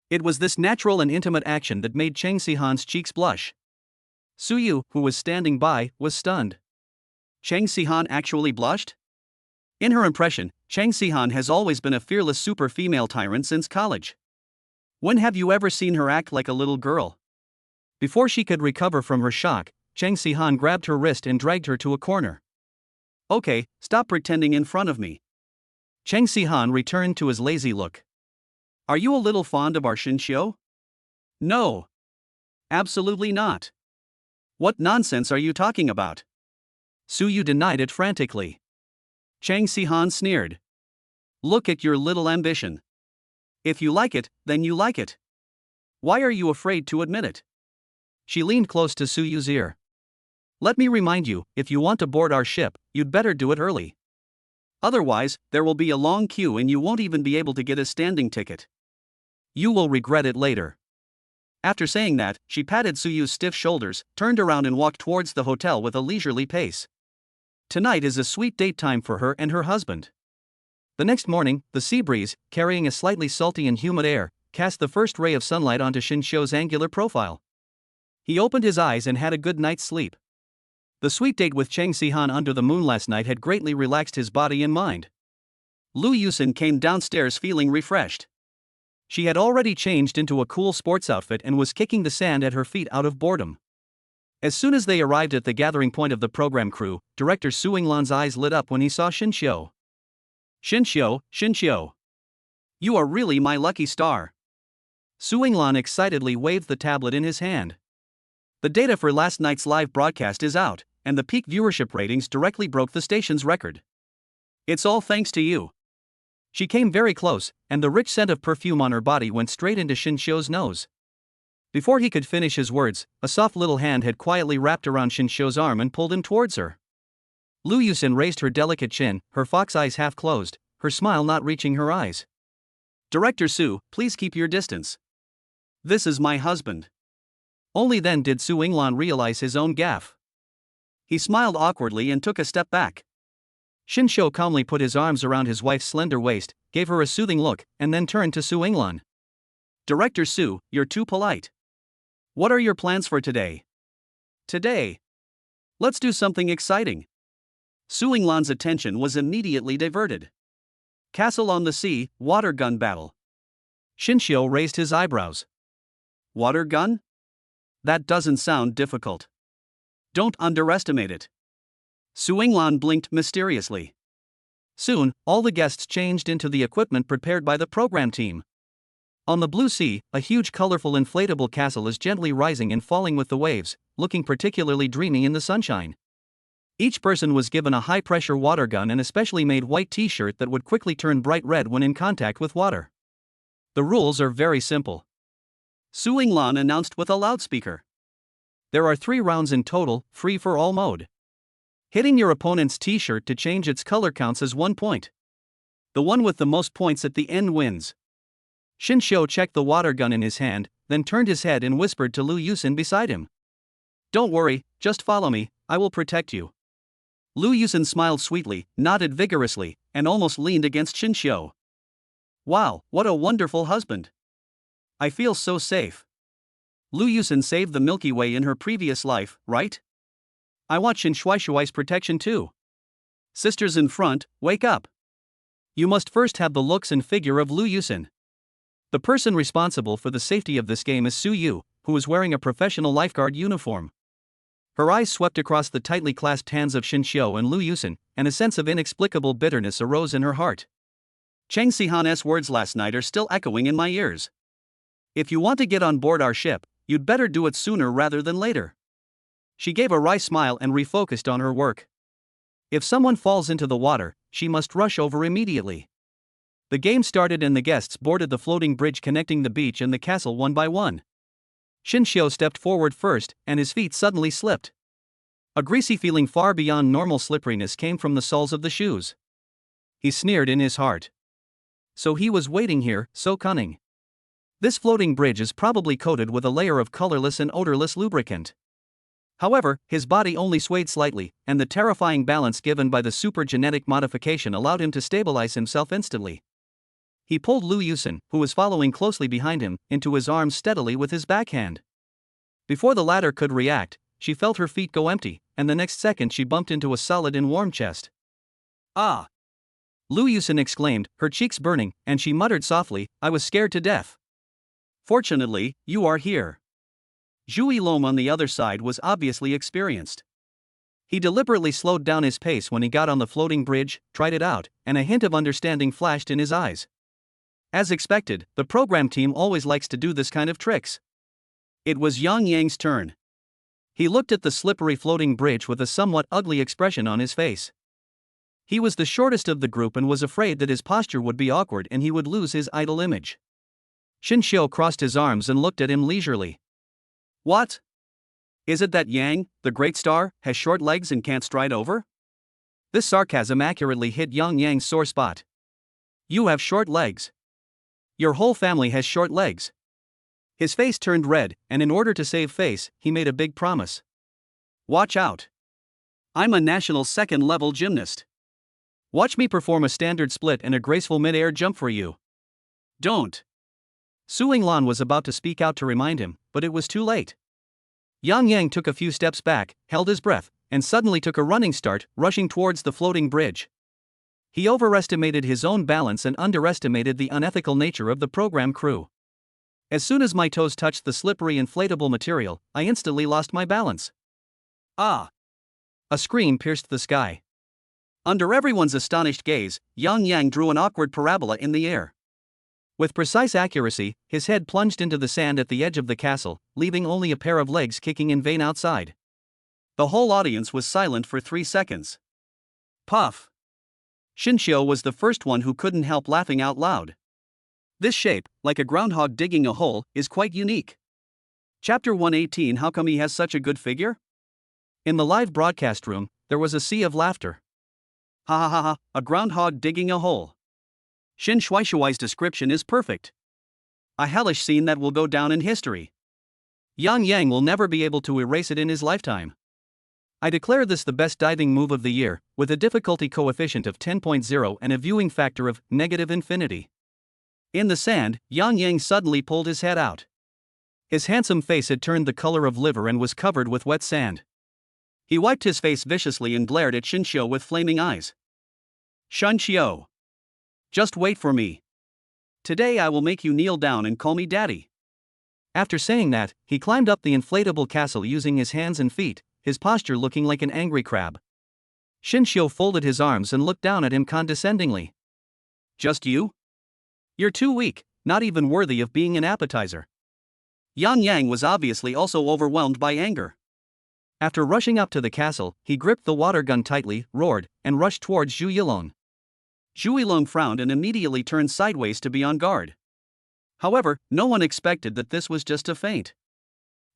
It was this natural and intimate action that made Chang Sihan's cheeks blush. Suyu, who was standing by, was stunned. Chang Sihan actually blushed? In her impression, Chang Sihan has always been a fearless super female tyrant since college. When have you ever seen her act like a little girl? Before she could recover from her shock, Chang Sihan grabbed her wrist and dragged her to a corner. Okay, stop pretending in front of me. Chang Sihan returned to his lazy look. Are you a little fond of our Shinshio? No. Absolutely not. What nonsense are you talking about? Suyu denied it frantically. Chang Sihan sneered. Look at your little ambition. If you like it, then you like it. Why are you afraid to admit it? She leaned close to Suyu's ear. Let me remind you, if you want to board our ship, you'd better do it early. Otherwise, there will be a long queue and you won't even be able to get a standing ticket. You will regret it later. After saying that, she patted Suyu's stiff shoulders, turned around and walked towards the hotel with a leisurely pace. Tonight is a sweet date time for her and her husband. The next morning, the sea breeze, carrying a slightly salty and humid air, cast the first ray of sunlight onto Shinshio's angular profile. He opened his eyes and had a good night's sleep. The sweet date with Chang Sihan under the moon last night had greatly relaxed his body and mind. Lu Yusin came downstairs feeling refreshed. She had already changed into a cool sports outfit and was kicking the sand at her feet out of boredom. As soon as they arrived at the gathering point of the program crew, director Su Yinglan's eyes lit up when he saw Shinshio. Shinshio. You are really my lucky star. Su Yinglan excitedly waved the tablet in his hand. The data for last night's live broadcast is out, and the peak viewership ratings directly broke the station's record. It's all thanks to you. She came very close, and the rich scent of perfume on her body went straight into Shinshio's nose. Before he could finish his words, a soft little hand had quietly wrapped around Shinshio's arm and pulled him towards her. Lu Yusin raised her delicate chin, her fox eyes half closed, her smile not reaching her eyes. Director Su, please keep your distance. This is my husband. Only then did Su Yinglan realize his own gaffe. He smiled awkwardly and took a step back. Shinshio calmly put his arms around his wife's slender waist, gave her a soothing look, and then turned to Su Yinglan. Director Su, you're too polite. What are your plans for today? Today? Let's do something exciting. Su Yinglan's attention was immediately diverted. Castle on the Sea, water gun battle. Shinshio raised his eyebrows. Water gun? That doesn't sound difficult. Don't underestimate it. Su Yinglan blinked mysteriously. Soon, all the guests changed into the equipment prepared by the program team. On the blue sea, a huge colorful inflatable castle is gently rising and falling with the waves, looking particularly dreamy in the sunshine. Each person was given a high-pressure water gun and a specially made white t-shirt that would quickly turn bright red when in contact with water. The rules are very simple. Su Yinglan announced with a loudspeaker. There are 3 rounds in total, free for all mode. Hitting your opponent's t-shirt to change its color counts as 1 point. The one with the most points at the end wins. Shin Xiu checked the water gun in his hand, then turned his head and whispered to Lu Yusin beside him. Don't worry, just follow me, I will protect you. Lu Yusin smiled sweetly, nodded vigorously, and almost leaned against Shin Xiu. Wow, what a wonderful husband. I feel so safe. Lu Yusin saved the Milky Way in her previous life, right? I want Shin Shuai's protection too. Sisters in front, wake up. You must first have the looks and figure of Lu Yusin. The person responsible for the safety of this game is Su Yu, who is wearing a professional lifeguard uniform. Her eyes swept across the tightly clasped hands of Shin Xiu and Lu Yusin, and a sense of inexplicable bitterness arose in her heart. Chang Sihan's words last night are still echoing in my ears. If you want to get on board our ship, you'd better do it sooner rather than later. She gave a wry smile and refocused on her work. If someone falls into the water, she must rush over immediately. The game started and the guests boarded the floating bridge connecting the beach and the castle one by one. Shin Xiu stepped forward first, and his feet suddenly slipped. A greasy feeling far beyond normal slipperiness came from the soles of the shoes. He sneered in his heart. So he was waiting here, so cunning. This floating bridge is probably coated with a layer of colorless and odorless lubricant. However, his body only swayed slightly, and the terrifying balance given by the super genetic modification allowed him to stabilize himself instantly. He pulled Lu Yusin, who was following closely behind him, into his arms steadily with his backhand. Before the latter could react, she felt her feet go empty, and the next second she bumped into a solid and warm chest. Ah! Lu Yusin exclaimed, her cheeks burning, and she muttered softly, I was scared to death. Fortunately, you are here. Zhu Yilong on the other side was obviously experienced. He deliberately slowed down his pace when he got on the floating bridge, tried it out, and a hint of understanding flashed in his eyes. As expected, the program team always likes to do this kind of tricks. It was Yang Yang's turn. He looked at the slippery floating bridge with a somewhat ugly expression on his face. He was the shortest of the group and was afraid that his posture would be awkward and he would lose his idol image. Shin Xiu crossed his arms and looked at him leisurely. What? Is it that Yang, the great star, has short legs and can't stride over? This sarcasm accurately hit Yang Yang's sore spot. You have short legs. Your whole family has short legs. His face turned red, and in order to save face, he made a big promise. Watch out. I'm a national second-level gymnast. Watch me perform a standard split and a graceful mid-air jump for you. Don't. Su Linglan was about to speak out to remind him, but it was too late. Yang Yang took a few steps back, held his breath, and suddenly took a running start, rushing towards the floating bridge. He overestimated his own balance and underestimated the unethical nature of the program crew. As soon as my toes touched the slippery inflatable material, I instantly lost my balance. Ah! A scream pierced the sky. Under everyone's astonished gaze, Yang Yang drew an awkward parabola in the air. With precise accuracy, his head plunged into the sand at the edge of the castle, leaving only a pair of legs kicking in vain outside. The whole audience was silent for 3 seconds. Puff! Shin Xiu was the first one who couldn't help laughing out loud. This shape, like a groundhog digging a hole, is quite unique. Chapter 118. How come he has such a good figure? In the live broadcast room, there was a sea of laughter. Ha ha ha ha, a groundhog digging a hole. Shin Shuai's description is perfect. A hellish scene that will go down in history. Yang Yang will never be able to erase it in his lifetime. I declare this the best diving move of the year, with a difficulty coefficient of 10.0 and a viewing factor of -infinity. In the sand, Yang Yang suddenly pulled his head out. His handsome face had turned the color of liver and was covered with wet sand. He wiped his face viciously and glared at Shin Xiu with flaming eyes. Shin Xiu. Just wait for me. Today I will make you kneel down and call me daddy. After saying that, he climbed up the inflatable castle using his hands and feet, his posture looking like an angry crab. Shin Xiu folded his arms and looked down at him condescendingly. Just you? You're too weak, not even worthy of being an appetizer. Yang Yang was obviously also overwhelmed by anger. After rushing up to the castle, he gripped the water gun tightly, roared, and rushed towards Zhu Yilong. Zhu Yilong frowned and immediately turned sideways to be on guard. However, no one expected that this was just a feint.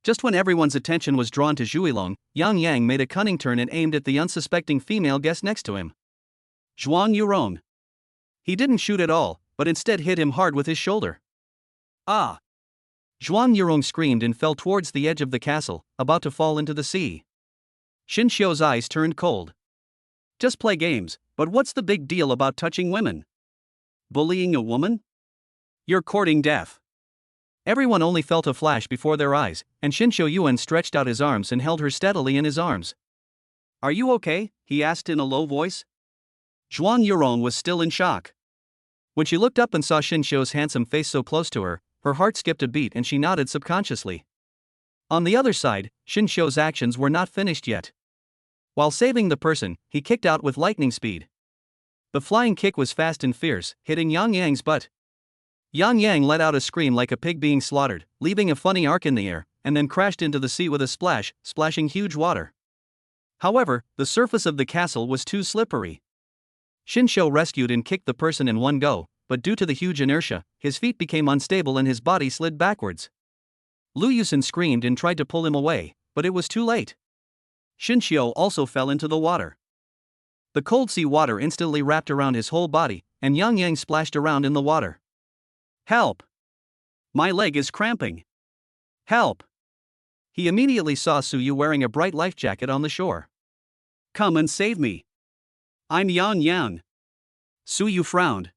Just when everyone's attention was drawn to Zhuilong, Yang Yang made a cunning turn and aimed at the unsuspecting female guest next to him. Zhuang Yurong. He didn't shoot at all, but instead hit him hard with his shoulder. Ah! Zhuang Yurong screamed and fell towards the edge of the castle, about to fall into the sea. Xin Xiu's eyes turned cold. Just play games, but what's the big deal about touching women? Bullying a woman? You're courting death. Everyone only felt a flash before their eyes, and Xin Xiu Yuan stretched out his arms and held her steadily in his arms. Are you okay? He asked in a low voice. Zhuang Yurong was still in shock. When she looked up and saw Xin Xiu's handsome face so close to her, her heart skipped a beat and she nodded subconsciously. On the other side, Xin Xiu's actions were not finished yet. While saving the person, he kicked out with lightning speed. The flying kick was fast and fierce, hitting Yang Yang's butt. Yang Yang let out a scream like a pig being slaughtered, leaving a funny arc in the air, and then crashed into the sea with a splash, splashing huge water. However, the surface of the castle was too slippery. Xin Xiu rescued and kicked the person in one go, but due to the huge inertia, his feet became unstable and his body slid backwards. Lu Yusen screamed and tried to pull him away, but it was too late. Xin Xiu also fell into the water. The cold sea water instantly wrapped around his whole body, and Yang Yang splashed around in the water. Help! My leg is cramping. Help! He immediately saw Su Yu wearing a bright life jacket on the shore. Come and save me. I'm Yang Yang. Su Yu frowned.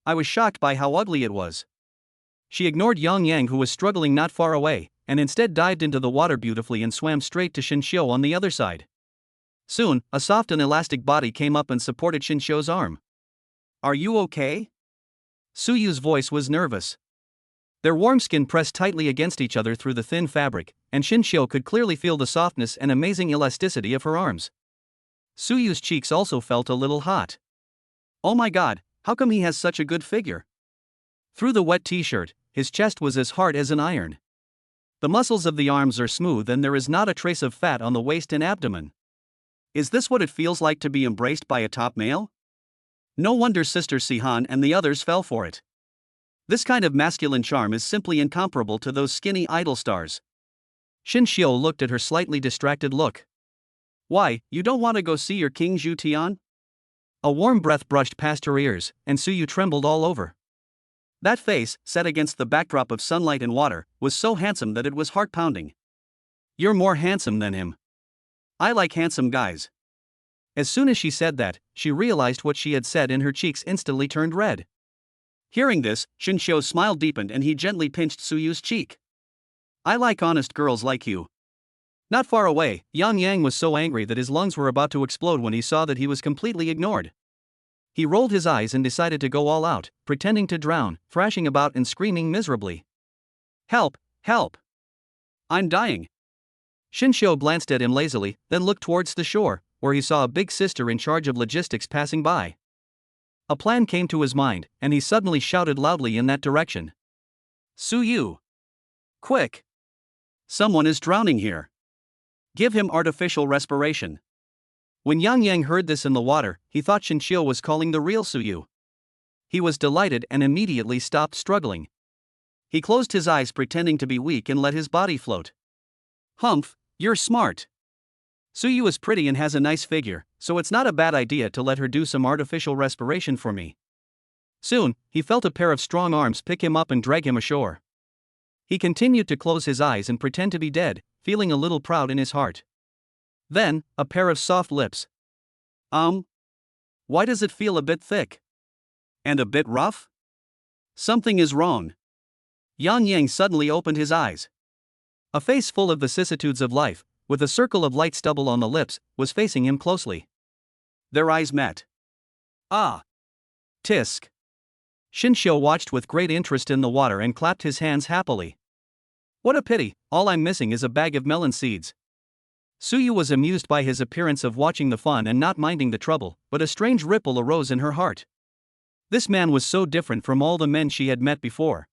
I was shocked by how ugly it was. She ignored Yang Yang, who was struggling not far away, and instead dived into the water beautifully and swam straight to Xin Xiu on the other side. Soon, a soft and elastic body came up and supported Xin Xiu's arm. Are you okay? Su Yu's voice was nervous. Their warm skin pressed tightly against each other through the thin fabric, and Xin Xiu could clearly feel the softness and amazing elasticity of her arms. Su Yu's cheeks also felt a little hot. Oh my god, how come he has such a good figure? Through the wet t-shirt, his chest was as hard as an iron. The muscles of the arms are smooth and there is not a trace of fat on the waist and abdomen. Is this what it feels like to be embraced by a top male? No wonder Sister Sihan and the others fell for it. This kind of masculine charm is simply incomparable to those skinny idol stars. Xin Xiu looked at her slightly distracted look. Why, you don't want to go see your king Zhu Tian? A warm breath brushed past her ears, and Su Yu trembled all over. That face, set against the backdrop of sunlight and water, was so handsome that it was heart-pounding. You're more handsome than him. I like handsome guys. As soon as she said that, she realized what she had said and her cheeks instantly turned red. Hearing this, Xin Xiu's smile deepened and he gently pinched Su Yu's cheek. I like honest girls like you. Not far away, Yang Yang was so angry that his lungs were about to explode when he saw that he was completely ignored. He rolled his eyes and decided to go all out, pretending to drown, thrashing about and screaming miserably. Help! Help! I'm dying! Xin Xiu glanced at him lazily, then looked towards the shore, where he saw a big sister in charge of logistics passing by. A plan came to his mind, and he suddenly shouted loudly in that direction. Su Yu! Quick! Someone is drowning here. Give him artificial respiration. When Yang Yang heard this in the water, he thought Xin Xiu was calling the real Su Yu. He was delighted and immediately stopped struggling. He closed his eyes pretending to be weak and let his body float. Humph, you're smart. Su Yu is pretty and has a nice figure, so it's not a bad idea to let her do some artificial respiration for me. Soon, he felt a pair of strong arms pick him up and drag him ashore. He continued to close his eyes and pretend to be dead, feeling a little proud in his heart. Then, a pair of soft lips. Why does it feel a bit thick? And a bit rough? Something is wrong. Yang Yang suddenly opened his eyes. A face full of vicissitudes of life, with a circle of light stubble on the lips, was facing him closely. Their eyes met. Ah! Tisk! Xin Xiu watched with great interest in the water and clapped his hands happily. What a pity, all I'm missing is a bag of melon seeds. Su Yu was amused by his appearance of watching the fun and not minding the trouble, but a strange ripple arose in her heart. This man was so different from all the men she had met before.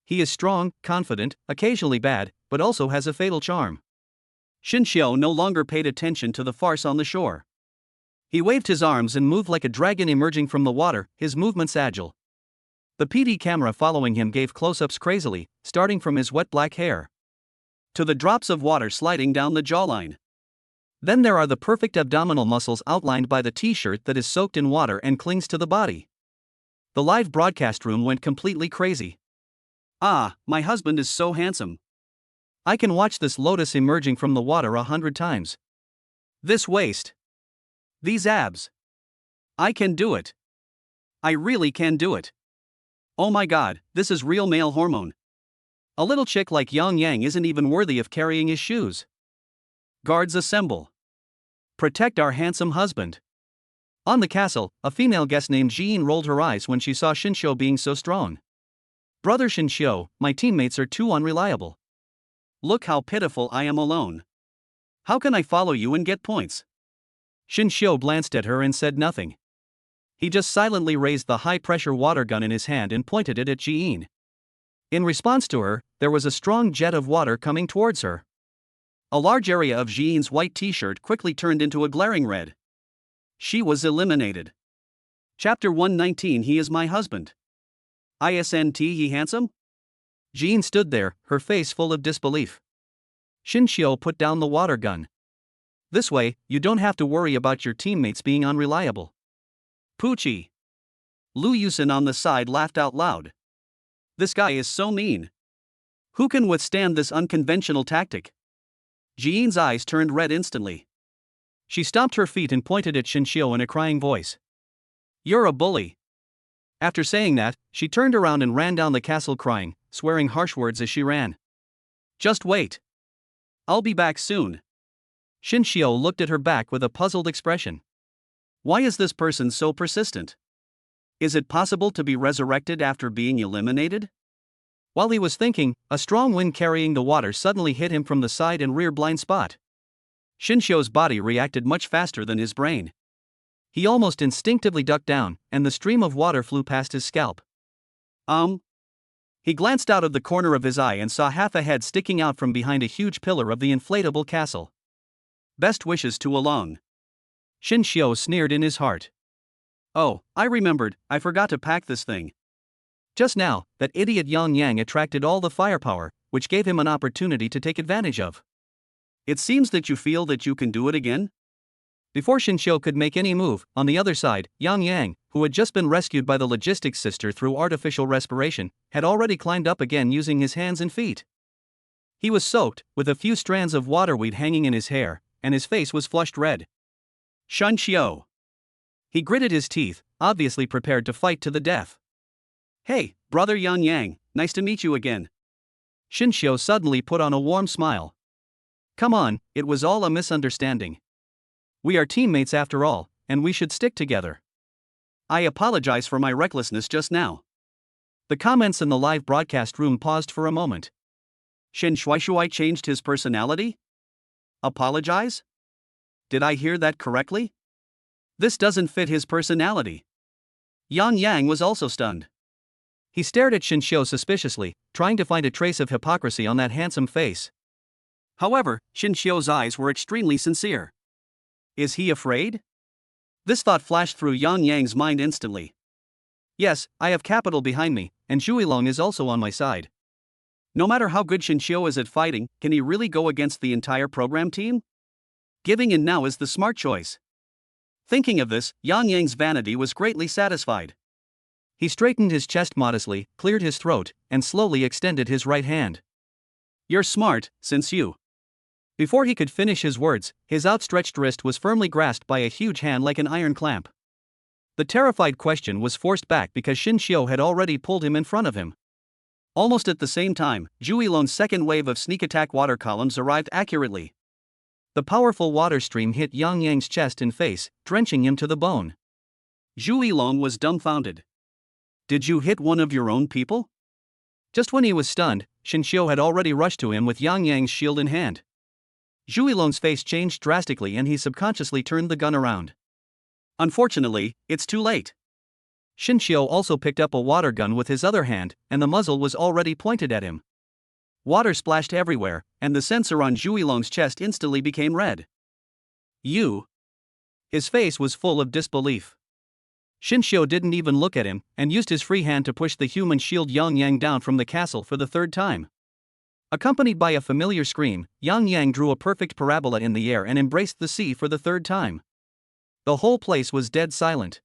He is strong, confident, occasionally bad, but also has a fatal charm. Xin Xiu no longer paid attention to the farce on the shore. He waved his arms and moved like a dragon emerging from the water, his movements agile. The PD camera following him gave close-ups crazily, starting from his wet black hair. to the drops of water sliding down the jawline. Then there are the perfect abdominal muscles outlined by the t-shirt that is soaked in water and clings to the body. The live broadcast room went completely crazy. Ah, my husband is so handsome. I can watch this lotus emerging from the water 100 times. This waist. These abs. I can do it. I really can do it. Oh my god, this is real male hormone. A little chick like Yang Yang isn't even worthy of carrying his shoes. Guards assemble. Protect our handsome husband. On the castle, a female guest named Jean rolled her eyes when she saw Shinshio being so strong. Brother Shinshio, my teammates are too unreliable. Look how pitiful I am alone. How can I follow you and get points? Shinshio glanced at her and said nothing. He just silently raised the high-pressure water gun in his hand and pointed it at Jean. In response to her, there was a strong jet of water coming towards her. A large area of Jean's white t-shirt quickly turned into a glaring red. She was eliminated. Chapter 119. He is my husband. Isn't he handsome? Jean stood there, her face full of disbelief. Shinshio put down the water gun. This way, you don't have to worry about your teammates being unreliable. Poochie. Lu Yusin on the side laughed out loud. This guy is so mean. Who can withstand this unconventional tactic? Jean's eyes turned red instantly. She stomped her feet and pointed at Shinshio in a crying voice. You're a bully. After saying that, she turned around and ran down the castle crying, swearing harsh words as she ran. Just wait. I'll be back soon. Shinshio looked at her back with a puzzled expression. Why is this person so persistent? Is it possible to be resurrected after being eliminated? While he was thinking, a strong wind carrying the water suddenly hit him from the side and rear blind spot. Shinshio's body reacted much faster than his brain. He almost instinctively ducked down, and the stream of water flew past his scalp. He glanced out of the corner of his eye and saw half a head sticking out from behind a huge pillar of the inflatable castle. Best wishes to Along. Shinshio sneered in his heart. Oh, I remembered, I forgot to pack this thing. Just now, that idiot Yang Yang attracted all the firepower, which gave him an opportunity to take advantage of. It seems that you feel that you can do it again? Before Shinshio could make any move, on the other side, Yang Yang, who had just been rescued by the logistics sister through artificial respiration, had already climbed up again using his hands and feet. He was soaked, with a few strands of waterweed hanging in his hair, and his face was flushed red. Shinshio. He gritted his teeth, obviously prepared to fight to the death. Hey, brother Yang Yang, nice to meet you again. Shinshio suddenly put on a warm smile. Come on, it was all a misunderstanding. We are teammates after all, and we should stick together. I apologize for my recklessness just now. The comments in the live broadcast room paused for a moment. Shin Shuai changed his personality? Apologize? Did I hear that correctly? This doesn't fit his personality. Yang Yang was also stunned. He stared at Shinshio suspiciously, trying to find a trace of hypocrisy on that handsome face. However, Shinshio's eyes were extremely sincere. Is he afraid? This thought flashed through Yang Yang's mind instantly. Yes, I have capital behind me, and Zhuilong is also on my side. No matter how good Shinshio is at fighting, can he really go against the entire program team? Giving in now is the smart choice. Thinking of this, Yang Yang's vanity was greatly satisfied. He straightened his chest modestly, cleared his throat, and slowly extended his right hand. You're smart, since you. Before he could finish his words, his outstretched wrist was firmly grasped by a huge hand like an iron clamp. The terrified question was forced back because Shinshio had already pulled him in front of him. Almost at the same time, Zhuilong's second wave of sneak attack water columns arrived accurately. The powerful water stream hit Yang Yang's chest and face, drenching him to the bone. Zhuilong was dumbfounded. Did you hit one of your own people? Just when he was stunned, Shinshio had already rushed to him with Yang Yang's shield in hand. Zhuilong's face changed drastically and he subconsciously turned the gun around. Unfortunately, it's too late. Shinshio also picked up a water gun with his other hand, and the muzzle was already pointed at him. Water splashed everywhere, and the sensor on Zhuilong's chest instantly became red. You? His face was full of disbelief. Shinshio didn't even look at him, and used his free hand to push the human shield Yang Yang down from the castle for the third time. Accompanied by a familiar scream, Yang Yang drew a perfect parabola in the air and embraced the sea for the third time. The whole place was dead silent.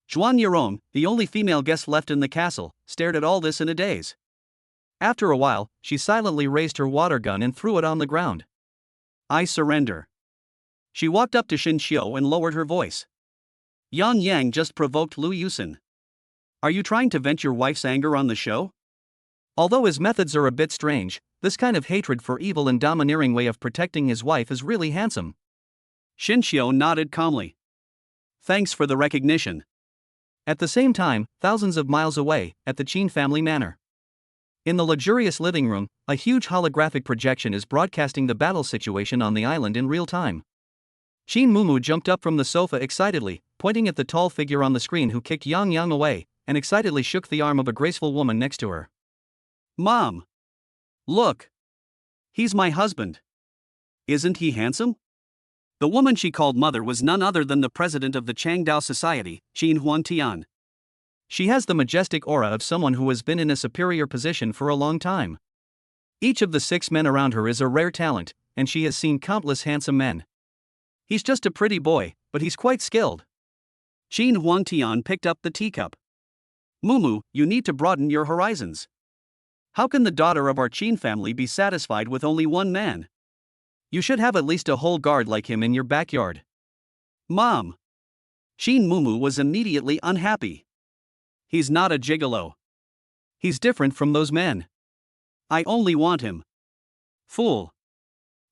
Zhuan Yirong, the only female guest left in the castle, stared at all this in a daze. After a while, she silently raised her water gun and threw it on the ground. I surrender. She walked up to Xin Xiu and lowered her voice. Yang Yang just provoked Lu Yusin. Are you trying to vent your wife's anger on the show? Although his methods are a bit strange, this kind of hatred for evil and domineering way of protecting his wife is really handsome. Xin Xiu nodded calmly. Thanks for the recognition. At the same time, thousands of miles away, at the Qin family manor. In the luxurious living room, a huge holographic projection is broadcasting the battle situation on the island in real time. Qin Mumu jumped up from the sofa excitedly, pointing at the tall figure on the screen who kicked Yang Yang away, and excitedly shook the arm of a graceful woman next to her. Mom! Look! He's my husband. Isn't he handsome? The woman she called mother was none other than the president of the Changdao Society, Qin Huangtian. She has the majestic aura of someone who has been in a superior position for a long time. Each of the 6 men around her is a rare talent, and she has seen countless handsome men. He's just a pretty boy, but he's quite skilled. Qin Huangtian picked up the teacup. Mumu, you need to broaden your horizons. How can the daughter of our Qin family be satisfied with only one man? You should have at least a whole guard like him in your backyard. Mom! Qin Mumu was immediately unhappy. He's not a gigolo. He's different from those men. I only want him. Fool.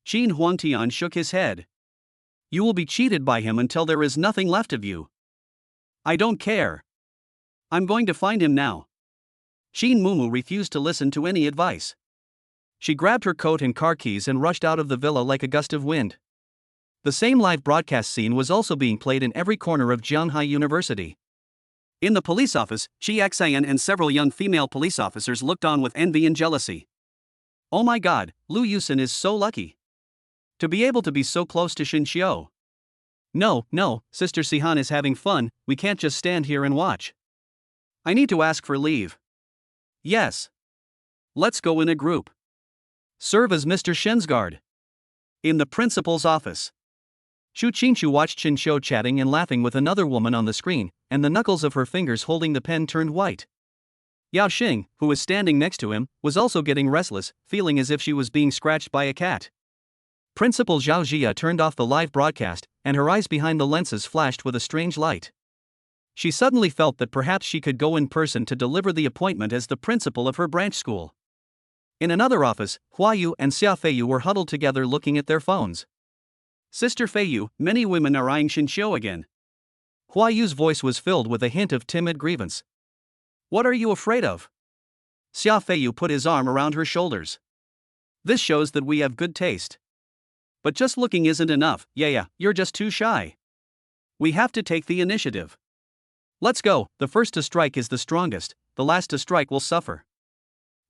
Qin Huangtian shook his head. You will be cheated by him until there is nothing left of you. I don't care. I'm going to find him now. Qin Mumu refused to listen to any advice. She grabbed her coat and car keys and rushed out of the villa like a gust of wind. The same live broadcast scene was also being played in every corner of Jianghai University. In the police office, Xi Xian and several young female police officers looked on with envy and jealousy. Oh my god, Lu Yusin is so lucky. To be able to be so close to Xin Xiu. No, Sister Sihan is having fun, we can't just stand here and watch. I need to ask for leave. Yes. Let's go in a group. Serve as Mr. Shen's guard. In the principal's office. Xu Qingchu watched Xin Xiu chatting and laughing with another woman on the screen, and the knuckles of her fingers holding the pen turned white. Yao Xing, who was standing next to him, was also getting restless, feeling as if she was being scratched by a cat. Principal Zhao Jia turned off the live broadcast, and her eyes behind the lenses flashed with a strange light. She suddenly felt that perhaps she could go in person to deliver the appointment as the principal of her branch school. In another office, Hua Yu and Xia Feiyu were huddled together looking at their phones. Sister Feiyu, many women are eyeing Xin Xiu again. Hua Yu's voice was filled with a hint of timid grievance. What are you afraid of? Xia Feiyu put his arm around her shoulders. This shows that we have good taste. But just looking isn't enough, yeah, you're just too shy. We have to take the initiative. Let's go, the first to strike is the strongest, the last to strike will suffer.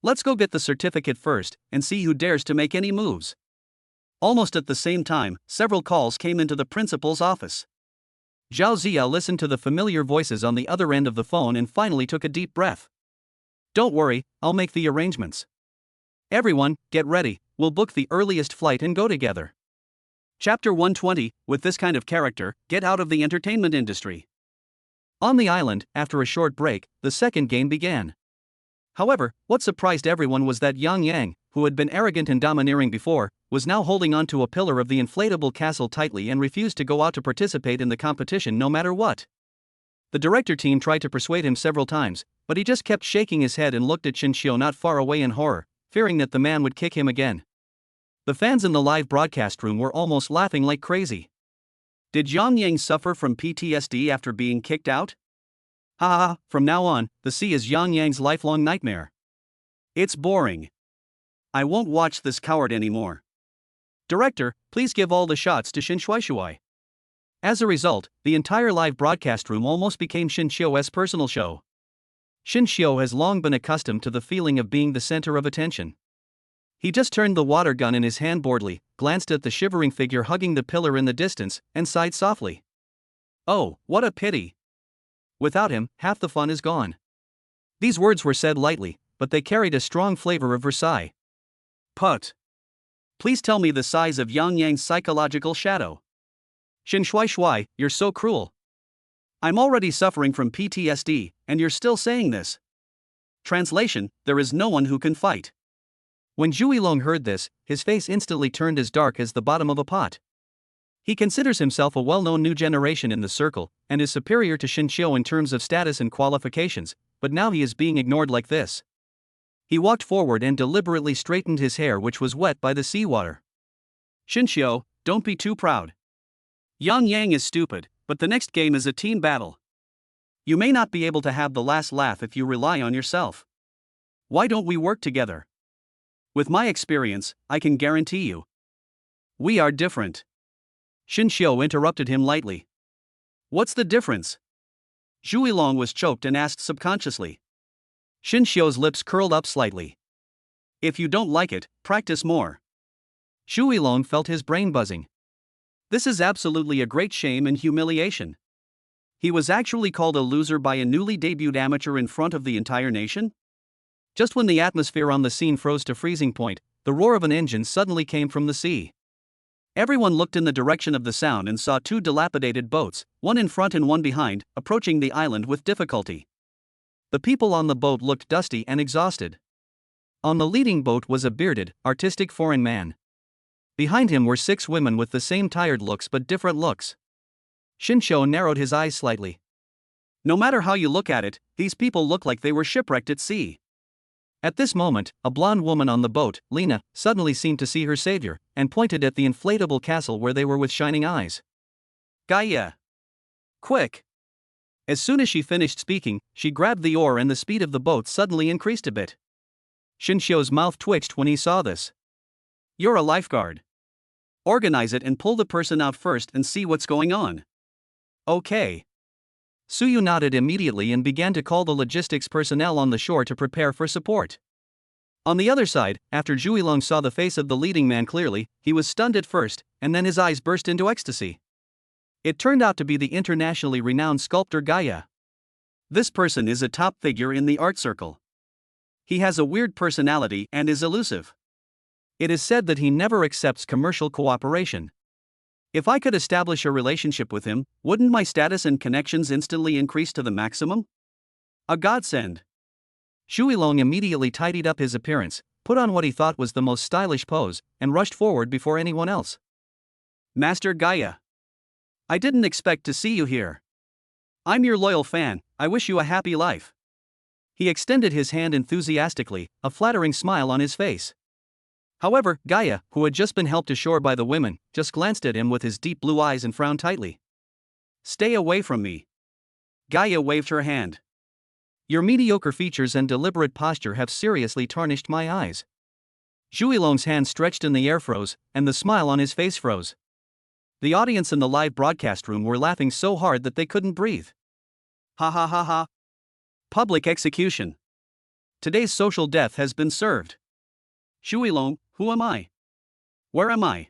Let's go get the certificate first, and see who dares to make any moves. Almost at the same time, several calls came into the principal's office. Zhao Zia listened to the familiar voices on the other end of the phone and finally took a deep breath. Don't worry, I'll make the arrangements. Everyone, get ready, we'll book the earliest flight and go together. Chapter 120, with this kind of character, get out of the entertainment industry. On the island, after a short break, the second game began. However, what surprised everyone was that Yang Yang, who had been arrogant and domineering before, was now holding onto a pillar of the inflatable castle tightly and refused to go out to participate in the competition no matter what. The director team tried to persuade him several times, but he just kept shaking his head and looked at Xin Xiu not far away in horror, fearing that the man would kick him again. The fans in the live broadcast room were almost laughing like crazy. Did Yang Yang suffer from PTSD after being kicked out? Ha, from now on, the sea is Yang Yang's lifelong nightmare. It's boring. I won't watch this coward anymore. Director, please give all the shots to Xin Shuaishuai. As a result, the entire live broadcast room almost became Xin Xiu's personal show. Xin Xiu has long been accustomed to the feeling of being the center of attention. He just turned the water gun in his hand boredly, glanced at the shivering figure hugging the pillar in the distance, and sighed softly. Oh, what a pity. Without him, half the fun is gone. These words were said lightly, but they carried a strong flavor of Versailles. Put. Please tell me the size of Yang Yang's psychological shadow. Shin Shui Shui, you're so cruel. I'm already suffering from PTSD, and you're still saying this. Translation: there is no one who can fight. When Zhu Long heard this, his face instantly turned as dark as the bottom of a pot. He considers himself a well-known new generation in the circle, and is superior to Xin Xiu in terms of status and qualifications, but now he is being ignored like this. He walked forward and deliberately straightened his hair, which was wet by the seawater. Xin Xiu, don't be too proud. Yang Yang is stupid, but the next game is a team battle. You may not be able to have the last laugh if you rely on yourself. Why don't we work together? With my experience, I can guarantee you. We are different. Xin Xiu interrupted him lightly. What's the difference? Zhu Long was choked and asked subconsciously. Xin Xiu's lips curled up slightly. If you don't like it, practice more. Zhu Long felt his brain buzzing. This is absolutely a great shame and humiliation. He was actually called a loser by a newly debuted amateur in front of the entire nation? Just when the atmosphere on the scene froze to freezing point, the roar of an engine suddenly came from the sea. Everyone looked in the direction of the sound and saw two dilapidated boats, one in front and one behind, approaching the island with difficulty. The people on the boat looked dusty and exhausted. On the leading boat was a bearded, artistic foreign man. Behind him were 6 women with the same tired looks but different looks. Xin Xiu narrowed his eyes slightly. No matter how you look at it, these people look like they were shipwrecked at sea. At this moment, a blonde woman on the boat, Lena, suddenly seemed to see her savior, and pointed at the inflatable castle where they were with shining eyes. Gaia! Quick! As soon as she finished speaking, she grabbed the oar and the speed of the boat suddenly increased a bit. Xin Xiu's mouth twitched when he saw this. You're a lifeguard. Organize it and pull the person out first and see what's going on. Okay. Suyu nodded immediately and began to call the logistics personnel on the shore to prepare for support. On the other side, after Zhu Long saw the face of the leading man clearly, he was stunned at first, and then his eyes burst into ecstasy. It turned out to be the internationally renowned sculptor Gaia. This person is a top figure in the art circle. He has a weird personality and is elusive. It is said that he never accepts commercial cooperation. If I could establish a relationship with him, wouldn't my status and connections instantly increase to the maximum? A godsend. Zhu Long immediately tidied up his appearance, put on what he thought was the most stylish pose, and rushed forward before anyone else. Master Gaia. I didn't expect to see you here. I'm your loyal fan, I wish you a happy life. He extended his hand enthusiastically, a flattering smile on his face. However, Gaia, who had just been helped ashore by the women, just glanced at him with his deep blue eyes and frowned tightly. Stay away from me. Gaia waved her hand. Your mediocre features and deliberate posture have seriously tarnished my eyes. Zhu Long's hand stretched in the air froze, and the smile on his face froze. The audience in the live broadcast room were laughing so hard that they couldn't breathe. Ha ha ha ha. Public execution. Today's social death has been served. Zhu Long, who am I? Where am I?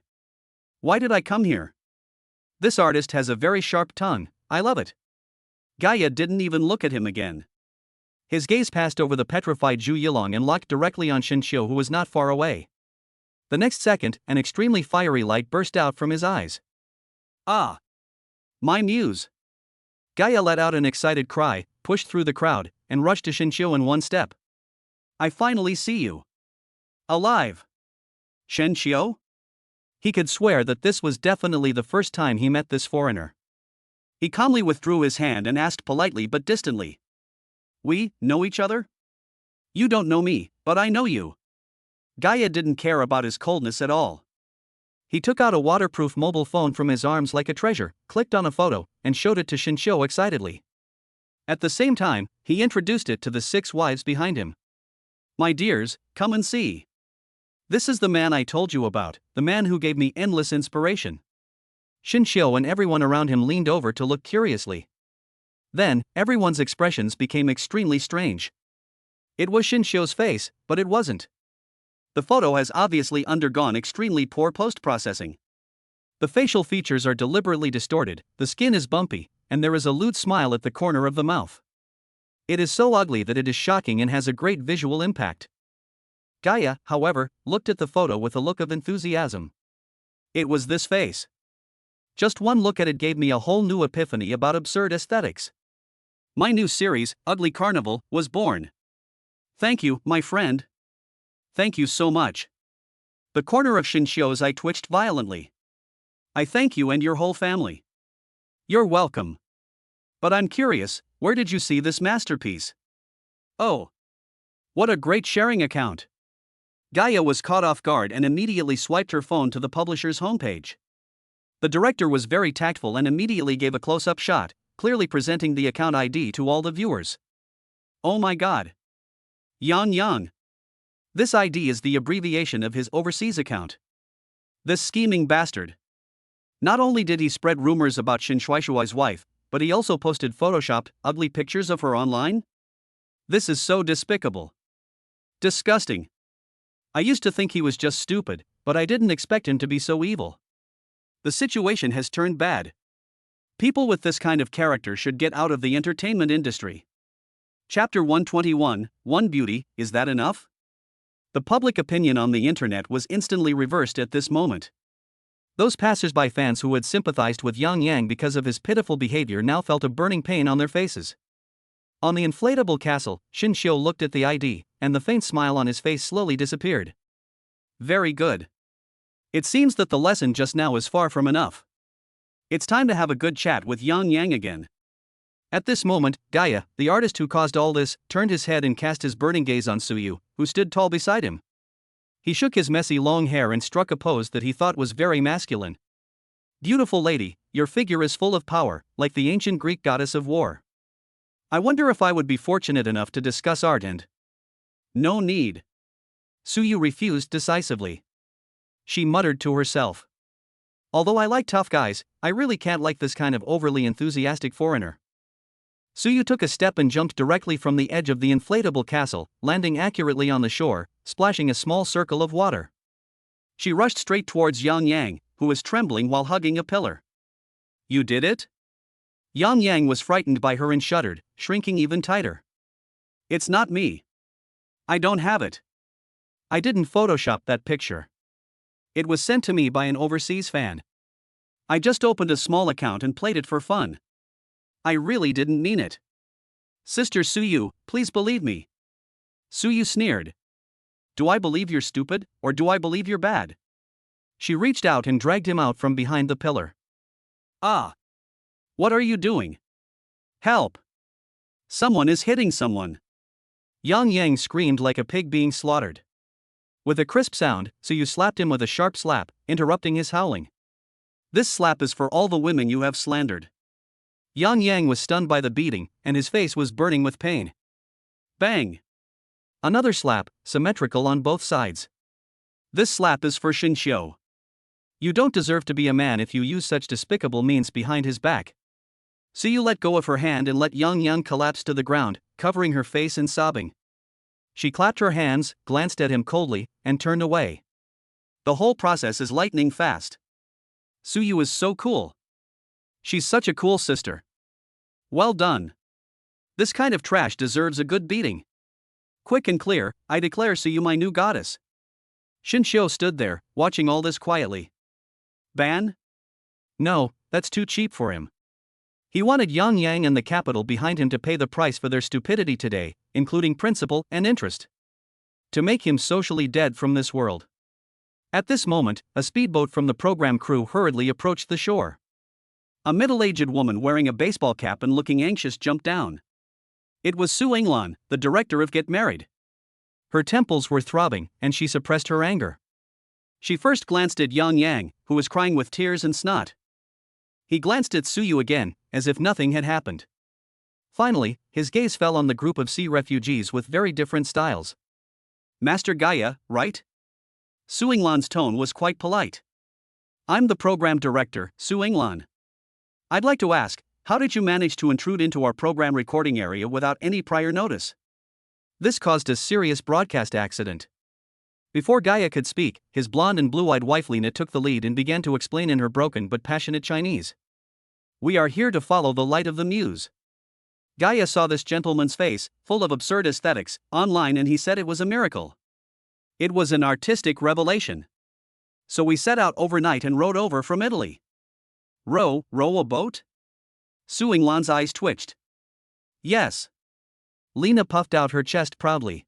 Why did I come here? This artist has a very sharp tongue, I love it. Gaia didn't even look at him again. His gaze passed over the petrified Zhu Yilong and locked directly on Xin Xiu, who was not far away. The next second, an extremely fiery light burst out from his eyes. Ah! My muse! Gaia let out an excited cry, pushed through the crowd, and rushed to Xin Xiu in one step. I finally see you. Alive! Shen Xiu? He could swear that this was definitely the first time he met this foreigner. He calmly withdrew his hand and asked politely but distantly. We know each other? You don't know me, but I know you. Gaia didn't care about his coldness at all. He took out a waterproof mobile phone from his arms like a treasure, clicked on a photo, and showed it to Xin Xiu excitedly. At the same time, he introduced it to the 6 wives behind him. My dears, come and see. This is the man I told you about, the man who gave me endless inspiration. Xin Xiu and everyone around him leaned over to look curiously. Then, everyone's expressions became extremely strange. It was Xin Xiu's face, but it wasn't. The photo has obviously undergone extremely poor post-processing. The facial features are deliberately distorted, the skin is bumpy, and there is a lewd smile at the corner of the mouth. It is so ugly that it is shocking and has a great visual impact. Gaia, however, looked at the photo with a look of enthusiasm. It was this face. Just one look at it gave me a whole new epiphany about absurd aesthetics. My new series, Ugly Carnival, was born. Thank you, my friend. Thank you so much. The corner of Shinshio's eye twitched violently. I thank you and your whole family. You're welcome. But I'm curious, where did you see this masterpiece? Oh. What a great sharing account. Gaia was caught off guard and immediately swiped her phone to the publisher's homepage. The director was very tactful and immediately gave a close-up shot, clearly presenting the account ID to all the viewers. Oh my god. Yang. This ID is the abbreviation of his overseas account. This scheming bastard. Not only did he spread rumors about Shin Shuaishuai's wife, but he also posted photoshopped, ugly pictures of her online? This is so despicable. Disgusting. I used to think he was just stupid, but I didn't expect him to be so evil. The situation has turned bad. People with this kind of character should get out of the entertainment industry. Chapter 121, One Beauty, is that enough? The public opinion on the internet was instantly reversed at this moment. Those passers-by fans who had sympathized with Yang because of his pitiful behavior now felt a burning pain on their faces. On the inflatable castle, Shinshio looked at the ID, and the faint smile on his face slowly disappeared. Very good. It seems that the lesson just now is far from enough. It's time to have a good chat with Yang again. At this moment, Gaia, the artist who caused all this, turned his head and cast his burning gaze on Suyu, who stood tall beside him. He shook his messy long hair and struck a pose that he thought was very masculine. Beautiful lady, your figure is full of power, like the ancient Greek goddess of war. I wonder if I would be fortunate enough to discuss art and... No need. Suyu refused decisively. She muttered to herself. Although I like tough guys, I really can't like this kind of overly enthusiastic foreigner. Suyu took a step and jumped directly from the edge of the inflatable castle, landing accurately on the shore, splashing a small circle of water. She rushed straight towards Yang, who was trembling while hugging a pillar. You did it? Yang was frightened by her and shuddered, shrinking even tighter. It's not me. I don't have it. I didn't Photoshop that picture. It was sent to me by an overseas fan. I just opened a small account and played it for fun. I really didn't mean it. Sister Suyu, please believe me. Suyu sneered. Do I believe you're stupid, or do I believe you're bad? She reached out and dragged him out from behind the pillar. Ah! What are you doing? Help! Someone is hitting someone. Yang screamed like a pig being slaughtered. With a crisp sound, Suyu slapped him with a sharp slap, interrupting his howling. This slap is for all the women you have slandered. Yang was stunned by the beating, and his face was burning with pain. Bang! Another slap, symmetrical on both sides. This slap is for Shinshio. You don't deserve to be a man if you use such despicable means behind his back. Suyu let go of her hand and let Yang collapse to the ground, covering her face and sobbing. She clapped her hands, glanced at him coldly, and turned away. The whole process is lightning fast. Suyu is so cool. She's such a cool sister. Well done. This kind of trash deserves a good beating. Quick and clear, I declare Suyu my new goddess. Shinshio stood there, watching all this quietly. Ban? No, that's too cheap for him. He wanted Yang and the capital behind him to pay the price for their stupidity today, including principal and interest. To make him socially dead from this world. At this moment, a speedboat from the program crew hurriedly approached the shore. A middle-aged woman wearing a baseball cap and looking anxious jumped down. It was Su Englan, the director of Get Married. Her temples were throbbing, and she suppressed her anger. She first glanced at Yang, who was crying with tears and snot. He glanced at Suyu again, as if nothing had happened. Finally, his gaze fell on the group of sea refugees with very different styles. Master Gaia, right? Su Englan's tone was quite polite. I'm the program director, Su Englan. I'd like to ask, how did you manage to intrude into our program recording area without any prior notice? This caused a serious broadcast accident. Before Gaia could speak, his blonde and blue-eyed wife Lena took the lead and began to explain in her broken but passionate Chinese. We are here to follow the light of the muse. Gaia saw this gentleman's face, full of absurd aesthetics, online, and he said it was a miracle. It was an artistic revelation. So we set out overnight and rowed over from Italy. Row a boat? Su Yinglan's eyes twitched. Yes. Lena puffed out her chest proudly.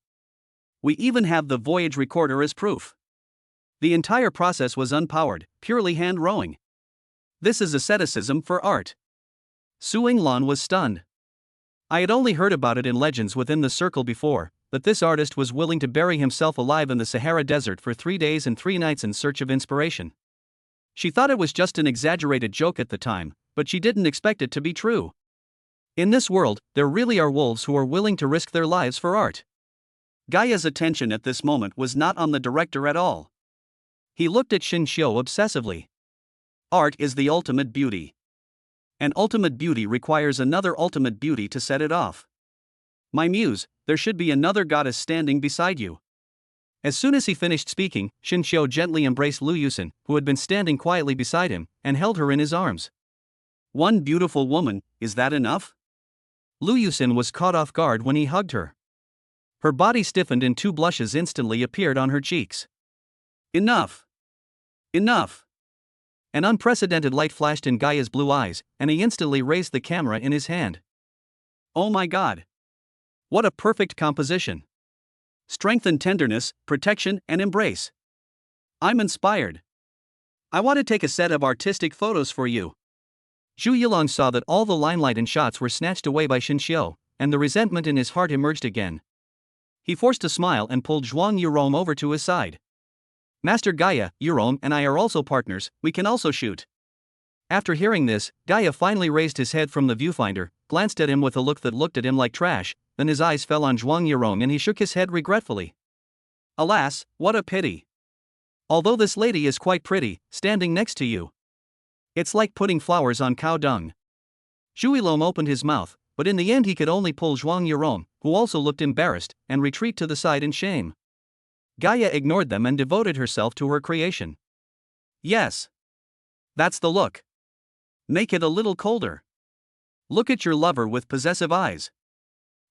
We even have the voyage recorder as proof. The entire process was unpowered, purely hand rowing. This is asceticism for art. Su Yinglan was stunned. I had only heard about it in legends within the circle before, that this artist was willing to bury himself alive in the Sahara Desert for 3 days and 3 nights in search of inspiration. She thought it was just an exaggerated joke at the time, but she didn't expect it to be true. In this world, there really are wolves who are willing to risk their lives for art. Gaia's attention at this moment was not on the director at all. He looked at Xinxiu obsessively. Art is the ultimate beauty. And ultimate beauty requires another ultimate beauty to set it off. My muse, there should be another goddess standing beside you. As soon as he finished speaking, Xinxiu gently embraced Lu Yusin, who had been standing quietly beside him, and held her in his arms. One beautiful woman, is that enough? Lu Yusin was caught off guard when he hugged her. Her body stiffened and 2 blushes instantly appeared on her cheeks. Enough! Enough! An unprecedented light flashed in Gaia's blue eyes, and he instantly raised the camera in his hand. Oh my god! What a perfect composition! Strength and tenderness, protection and embrace. I'm inspired. I want to take a set of artistic photos for you. Zhu Yilong saw that all the limelight and shots were snatched away by Xinxiu, and the resentment in his heart emerged again. He forced a smile and pulled Zhuang Yurong over to his side. Master Gaia, Yurong and I are also partners, we can also shoot. After hearing this, Gaia finally raised his head from the viewfinder, glanced at him with a look that looked at him like trash, then his eyes fell on Zhuang Yurong and he shook his head regretfully. Alas, what a pity. Although this lady is quite pretty, standing next to you. It's like putting flowers on cow dung. Zhu Yilong opened his mouth, but in the end he could only pull Zhuang Yurong, who also looked embarrassed, and retreat to the side in shame. Gaia ignored them and devoted herself to her creation. Yes. That's the look. Make it a little colder. Look at your lover with possessive eyes.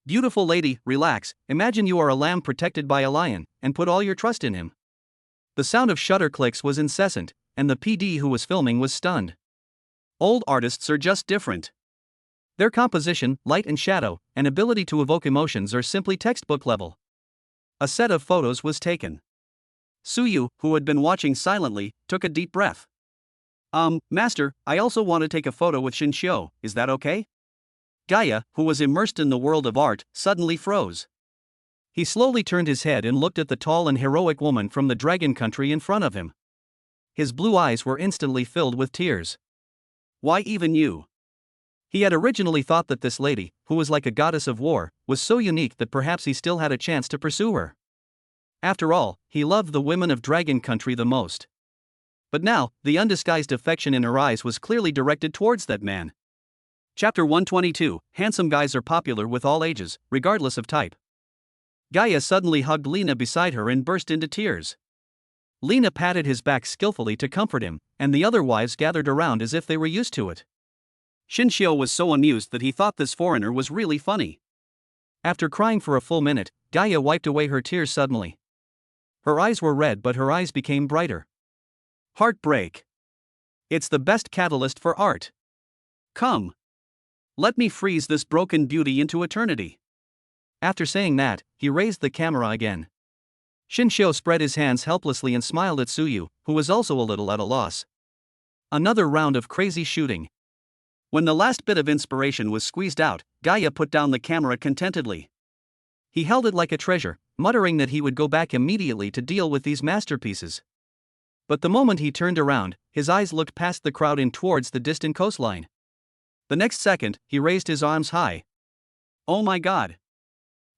Beautiful lady, relax, imagine you are a lamb protected by a lion, and put all your trust in him. The sound of shutter clicks was incessant, and the PD who was filming was stunned. Old artists are just different. Their composition, light and shadow, and ability to evoke emotions are simply textbook level. A set of photos was taken. Suyu, who had been watching silently, took a deep breath. Master, I also want to take a photo with Xinxiu, is that okay? Gaia, who was immersed in the world of art, suddenly froze. He slowly turned his head and looked at the tall and heroic woman from the dragon country in front of him. His blue eyes were instantly filled with tears. Why even you? He had originally thought that this lady, who was like a goddess of war, was so unique that perhaps he still had a chance to pursue her. After all, he loved the women of Dragon Country the most. But now, the undisguised affection in her eyes was clearly directed towards that man. Chapter 122, Handsome guys are popular with all ages, regardless of type. Gaia suddenly hugged Lena beside her and burst into tears. Lena patted his back skillfully to comfort him, and the other wives gathered around as if they were used to it. Xinxiu was so amused that he thought this foreigner was really funny. After crying for a full minute, Gaia wiped away her tears suddenly. Her eyes were red, but her eyes became brighter. Heartbreak. It's the best catalyst for art. Come. Let me freeze this broken beauty into eternity. After saying that, he raised the camera again. Xinxiu spread his hands helplessly and smiled at Suyu, who was also a little at a loss. Another round of crazy shooting. When the last bit of inspiration was squeezed out, Gaia put down the camera contentedly. He held it like a treasure, muttering that he would go back immediately to deal with these masterpieces. But the moment he turned around, his eyes looked past the crowd and towards the distant coastline. The next second, he raised his arms high. Oh my god!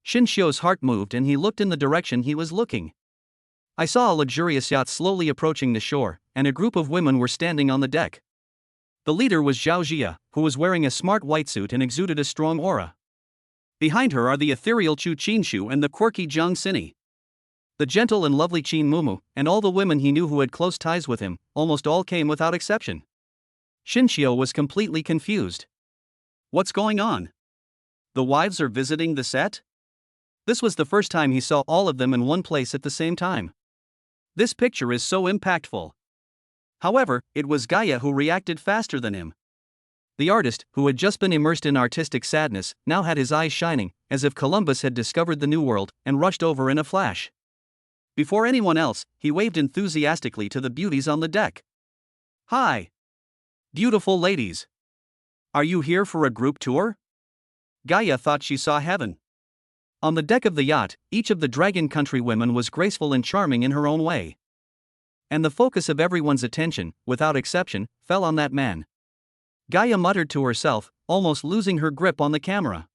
Xinxiu's heart moved and he looked in the direction he was looking. I saw a luxurious yacht slowly approaching the shore, and a group of women were standing on the deck. The leader was Zhao Jia, who was wearing a smart white suit and exuded a strong aura. Behind her are the ethereal Chu Qinshu and the quirky Zhang Xini. The gentle and lovely Qin Mumu, and all the women he knew who had close ties with him, almost all came without exception. Xinxiu was completely confused. What's going on? The wives are visiting the set? This was the first time he saw all of them in one place at the same time. This picture is so impactful. However, it was Gaia who reacted faster than him. The artist, who had just been immersed in artistic sadness, now had his eyes shining, as if Columbus had discovered the New World, and rushed over in a flash. Before anyone else, he waved enthusiastically to the beauties on the deck. "Hi! Beautiful ladies! Are you here for a group tour?" Gaia thought she saw heaven. On the deck of the yacht, each of the Dragon Country women was graceful and charming in her own way. And the focus of everyone's attention, without exception, fell on that man. Gaia muttered to herself, almost losing her grip on the camera.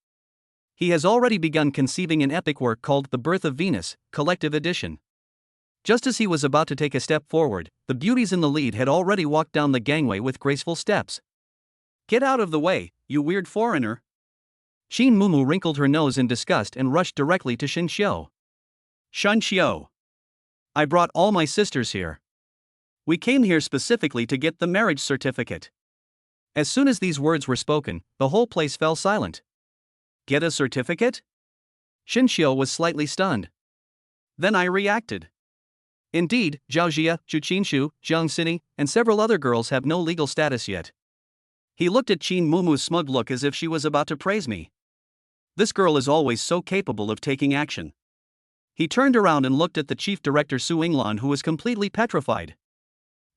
He has already begun conceiving an epic work called The Birth of Venus, Collective Edition. Just as he was about to take a step forward, the beauties in the lead had already walked down the gangway with graceful steps. "Get out of the way, you weird foreigner." Shin Mumu wrinkled her nose in disgust and rushed directly to Shin Xiu. "Shin Xiu, I brought all my sisters here. We came here specifically to get the marriage certificate." As soon as these words were spoken, the whole place fell silent. "Get a certificate?" Shin Xiu was slightly stunned. Then I reacted. Indeed, Zhao Jia, Zhu Qinshu, Zhang Xini, and several other girls have no legal status yet. He looked at Qin Mumu's smug look as if she was about to praise me. This girl is always so capable of taking action. He turned around and looked at the chief director Su Yinglan, who was completely petrified.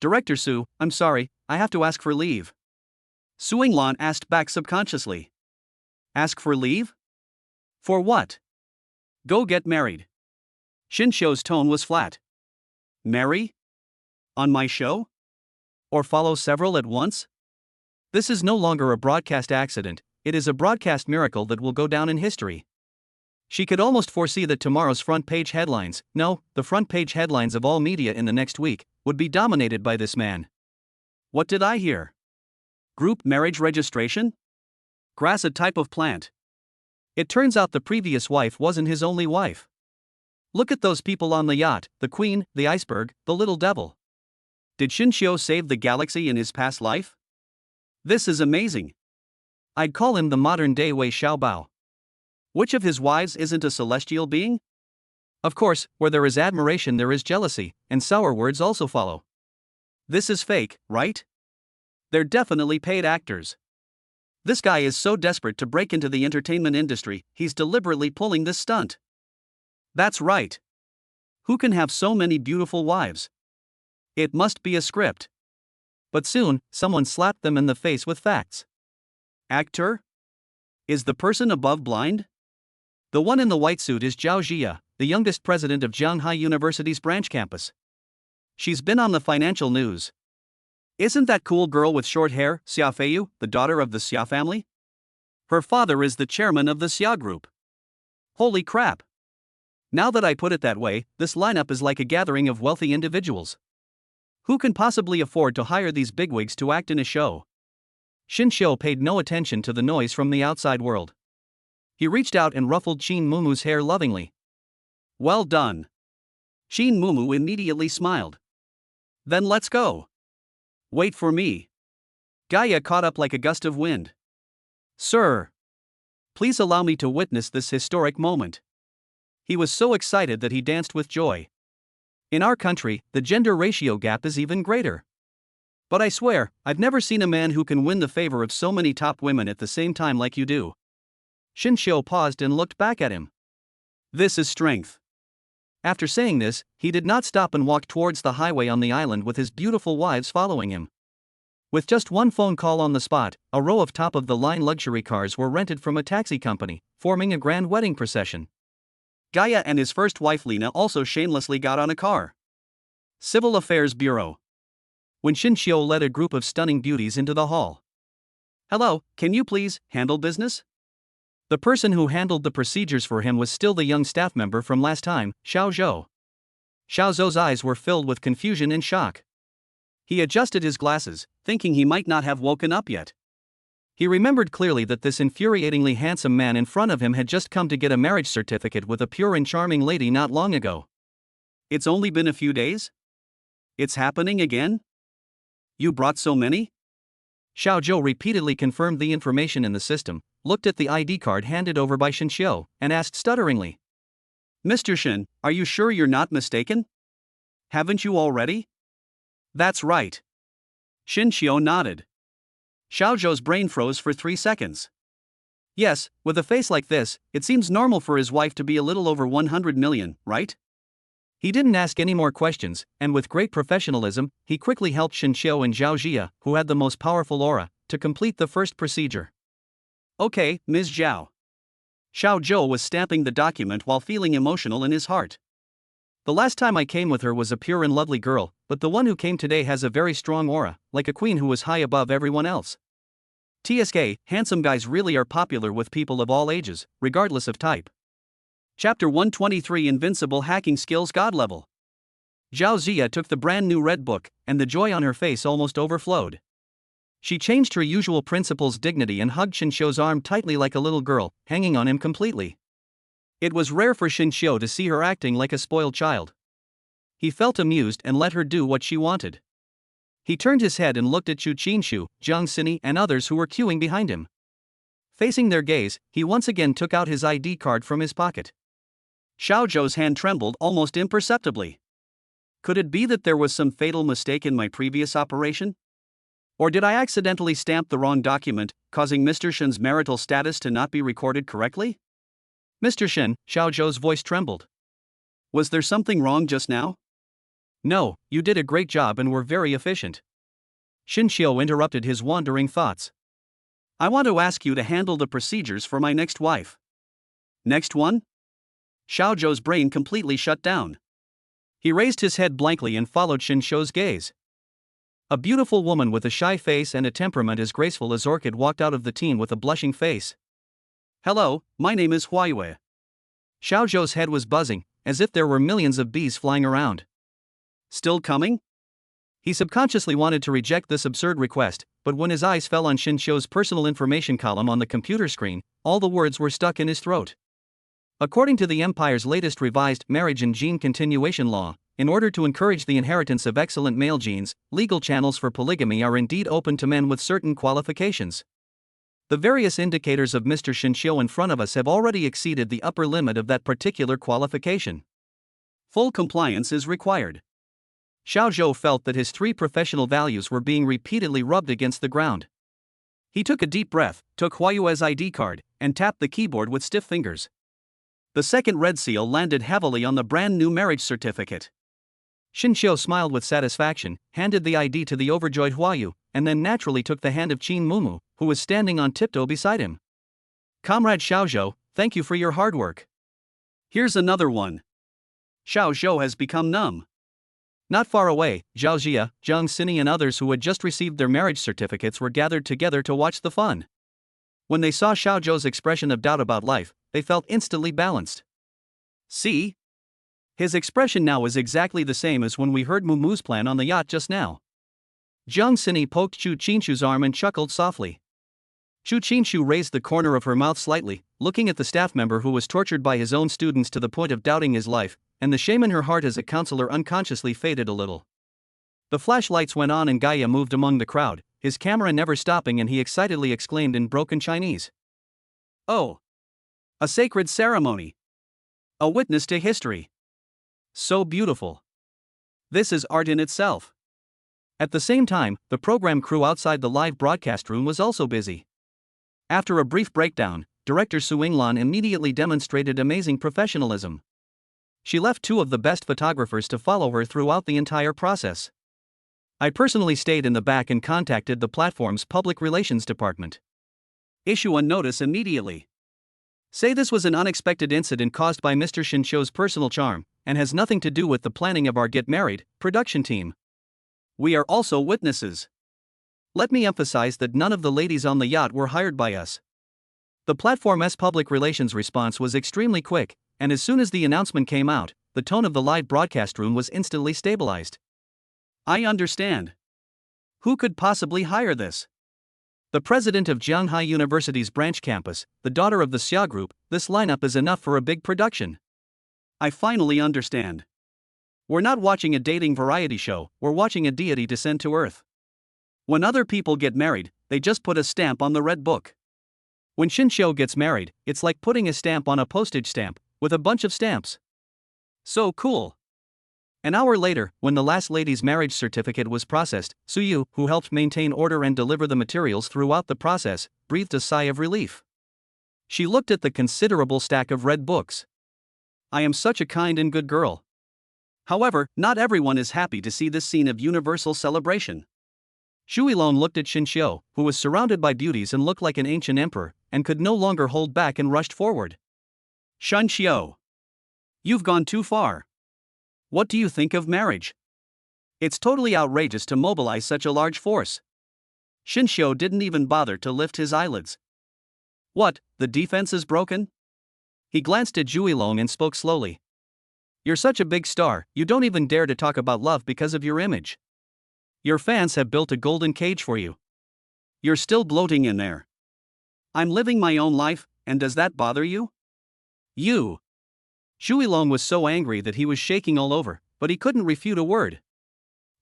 "Director Su, I'm sorry, I have to ask for leave." Su Yinglan asked back subconsciously. "Ask for leave? For what?" "Go get married." Shin Xiu's tone was flat. "Marry? On my show? Or follow several at once?" This is no longer a broadcast accident, it is a broadcast miracle that will go down in history. She could almost foresee that tomorrow's front page headlines, no, the front page headlines of all media in the next week, would be dominated by this man. What did I hear? Group marriage registration? Grass, a type of plant. It turns out the previous wife wasn't his only wife. Look at those people on the yacht, the queen, the iceberg, the little devil. Did Shin Xiu save the galaxy in his past life? This is amazing. I'd call him the modern-day Wei Xiaobao. Which of his wives isn't a celestial being? Of course, where there is admiration there is jealousy, and sour words also follow. This is fake, right? They're definitely paid actors. This guy is so desperate to break into the entertainment industry, he's deliberately pulling this stunt. That's right. Who can have so many beautiful wives? It must be a script. But soon, someone slapped them in the face with facts. Actor? Is the person above blind? The one in the white suit is Zhao Jia, the youngest president of Jianghai University's branch campus. She's been on the financial news. Isn't that cool girl with short hair, Xia Feiyu, the daughter of the Xia family? Her father is the chairman of the Xia group. Holy crap! Now that I put it that way, this lineup is like a gathering of wealthy individuals. Who can possibly afford to hire these bigwigs to act in a show? Shin Xiu paid no attention to the noise from the outside world. He reached out and ruffled Qin Mumu's hair lovingly. Well done. Qin Mumu immediately smiled. Then let's go. Wait for me. Gaia caught up like a gust of wind. Sir, please allow me to witness this historic moment. He was so excited that he danced with joy. In our country, the gender ratio gap is even greater. But I swear, I've never seen a man who can win the favor of so many top women at the same time like you do. Shin Xiu paused and looked back at him. This is strength. After saying this, he did not stop and walked towards the highway on the island with his beautiful wives following him. With just one phone call on the spot, a row of top-of-the-line luxury cars were rented from a taxi company, forming a grand wedding procession. Gaia and his first wife Lena also shamelessly got on a car. Civil Affairs Bureau. When Shin Xiu led a group of stunning beauties into the hall. Hello, can you please handle business? The person who handled the procedures for him was still the young staff member from last time, Xiao Zhou. Xiao Zhou's eyes were filled with confusion and shock. He adjusted his glasses, thinking he might not have woken up yet. He remembered clearly that this infuriatingly handsome man in front of him had just come to get a marriage certificate with a pure and charming lady not long ago. It's only been a few days? It's happening again? You brought so many? Xiao Zhou repeatedly confirmed the information in the system, looked at the ID card handed over by Shin Xiu, and asked stutteringly. Mr. Shin, are you sure you're not mistaken? Haven't you already? That's right. Shin Xiao nodded. Xiao Zhou's brain froze for 3 seconds. Yes, with a face like this, it seems normal for his wife to be a little over 100 million, right? He didn't ask any more questions, and with great professionalism, he quickly helped Shin Xiao and Zhao Jia, who had the most powerful aura, to complete the first procedure. Okay, Ms. Zhao. Xiao Zhou was stamping the document while feeling emotional in his heart. The last time I came with her was a pure and lovely girl, but the one who came today has a very strong aura, like a queen who was high above everyone else. TSK, handsome guys really are popular with people of all ages, regardless of type. Chapter 123 Invincible Hacking Skills God Level. Zhao Zia took the brand new red book, and the joy on her face almost overflowed. She changed her usual principal's dignity and hugged Shin Xiao's arm tightly like a little girl, hanging on him completely. It was rare for Shin Xiao to see her acting like a spoiled child. He felt amused and let her do what she wanted. He turned his head and looked at Chu Qinshu, Jiang Xini and others who were queuing behind him. Facing their gaze, he once again took out his ID card from his pocket. Xiao Zhou's hand trembled almost imperceptibly. Could it be that there was some fatal mistake in my previous operation? Or did I accidentally stamp the wrong document, causing Mr. Shen's marital status to not be recorded correctly? Mr. Shen, Xiao Zhou's voice trembled. Was there something wrong just now? No, you did a great job and were very efficient. Shin Xiao interrupted his wandering thoughts. I want to ask you to handle the procedures for my next wife. Next one? Xiao Zhou's brain completely shut down. He raised his head blankly and followed Shin Xiao's gaze. A beautiful woman with a shy face and a temperament as graceful as orchid walked out of the teen with a blushing face. Hello, my name is Huayue. Xiao Zhou's head was buzzing, as if there were millions of bees flying around. Still coming? He subconsciously wanted to reject this absurd request, but when his eyes fell on Shin Xiao's personal information column on the computer screen, all the words were stuck in his throat. According to the Empire's latest revised marriage and gene continuation law, in order to encourage the inheritance of excellent male genes, legal channels for polygamy are indeed open to men with certain qualifications. The various indicators of Mr. Shin Xiao in front of us have already exceeded the upper limit of that particular qualification. Full compliance is required. Xiao Zhou felt that his 3 professional values were being repeatedly rubbed against the ground. He took a deep breath, took Huayue's ID card, and tapped the keyboard with stiff fingers. The second red seal landed heavily on the brand new marriage certificate. Shin Xiao smiled with satisfaction, handed the ID to the overjoyed Huayu, and then naturally took the hand of Qin Mumu, who was standing on tiptoe beside him. Comrade Xiao Zhou, thank you for your hard work. Here's another one. Xiao Zhou has become numb. Not far away, Zhao Jia, Jiang Xini and others who had just received their marriage certificates were gathered together to watch the fun. When they saw Xiao Zhou's expression of doubt about life, they felt instantly balanced. See? His expression now is exactly the same as when we heard Mumu's plan on the yacht just now. Jiang Xini poked Chu Qinshu's arm and chuckled softly. Chu Qinshu raised the corner of her mouth slightly, looking at the staff member who was tortured by his own students to the point of doubting his life, and the shame in her heart as a counselor unconsciously faded a little. The flashlights went on and Gaia moved among the crowd, his camera never stopping, and he excitedly exclaimed in broken Chinese. Oh! A sacred ceremony! A witness to history! So beautiful! This is art in itself! At the same time, the program crew outside the live broadcast room was also busy. After a brief breakdown, Director Su Yinglan immediately demonstrated amazing professionalism. She left 2 of the best photographers to follow her throughout the entire process. I personally stayed in the back and contacted the platform's public relations department. Issue a notice immediately. Say this was an unexpected incident caused by Mr. Shin Xiao's personal charm, and has nothing to do with the planning of our Get Married production team. We are also witnesses. Let me emphasize that none of the ladies on the yacht were hired by us. The platform's public relations response was extremely quick, and as soon as the announcement came out, the tone of the live broadcast room was instantly stabilized. I understand. Who could possibly hire this? The president of Jianghai University's branch campus, the daughter of the Xia Group. This lineup is enough for a big production. I finally understand. We're not watching a dating variety show, we're watching a deity descend to earth. When other people get married, they just put a stamp on the red book. When Shin Xiao gets married, it's like putting a stamp on a postage stamp, with a bunch of stamps. So cool. An hour later, when the last lady's marriage certificate was processed, Suyu, who helped maintain order and deliver the materials throughout the process, breathed a sigh of relief. She looked at the considerable stack of red books. I am such a kind and good girl. However, not everyone is happy to see this scene of universal celebration. Shuilong looked at Shinshio, who was surrounded by beauties and looked like an ancient emperor, and could no longer hold back and rushed forward. Shinshio, you've gone too far. What do you think of marriage? It's totally outrageous to mobilize such a large force. Shinshio didn't even bother to lift his eyelids. What, the defense is broken? He glanced at Juilong and spoke slowly. You're such a big star, you don't even dare to talk about love because of your image. Your fans have built a golden cage for you. You're still bloating in there. I'm living my own life, and does that bother you? You. Shuilong was so angry that he was shaking all over, but he couldn't refute a word.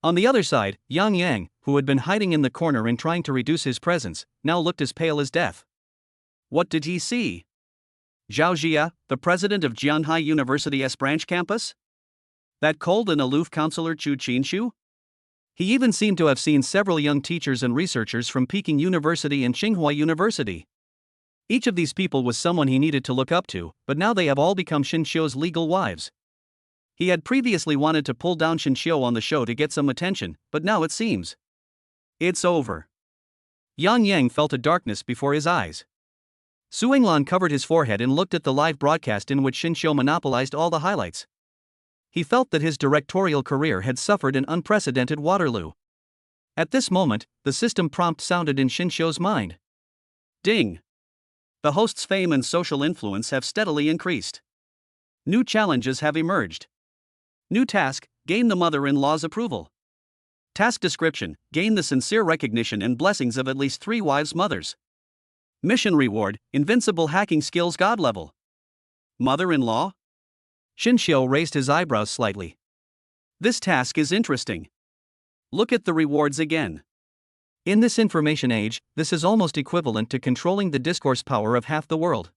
On the other side, Yang Yang, who had been hiding in the corner and trying to reduce his presence, now looked as pale as death. What did he see? Zhao Jia, the president of Jianhai University's branch campus? That cold and aloof counselor Chu Qinshu? He even seemed to have seen several young teachers and researchers from Peking University and Tsinghua University. Each of these people was someone he needed to look up to, but now they have all become Shinshio's legal wives. He had previously wanted to pull down Shinshio on the show to get some attention, but now it seems it's over. Yang Yang felt a darkness before his eyes. Suinglan covered his forehead and looked at the live broadcast in which Shinshio monopolized all the highlights. He felt that his directorial career had suffered an unprecedented Waterloo. At this moment, the system prompt sounded in Shinshio's mind. Ding! The host's fame and social influence have steadily increased. New challenges have emerged. New task, gain the mother-in-law's approval. Task description, gain the sincere recognition and blessings of at least 3 wives' mothers. Mission reward, invincible hacking skills god level. Mother-in-law? Shinshio raised his eyebrows slightly. This task is interesting. Look at the rewards again. In this information age, this is almost equivalent to controlling the discourse power of half the world.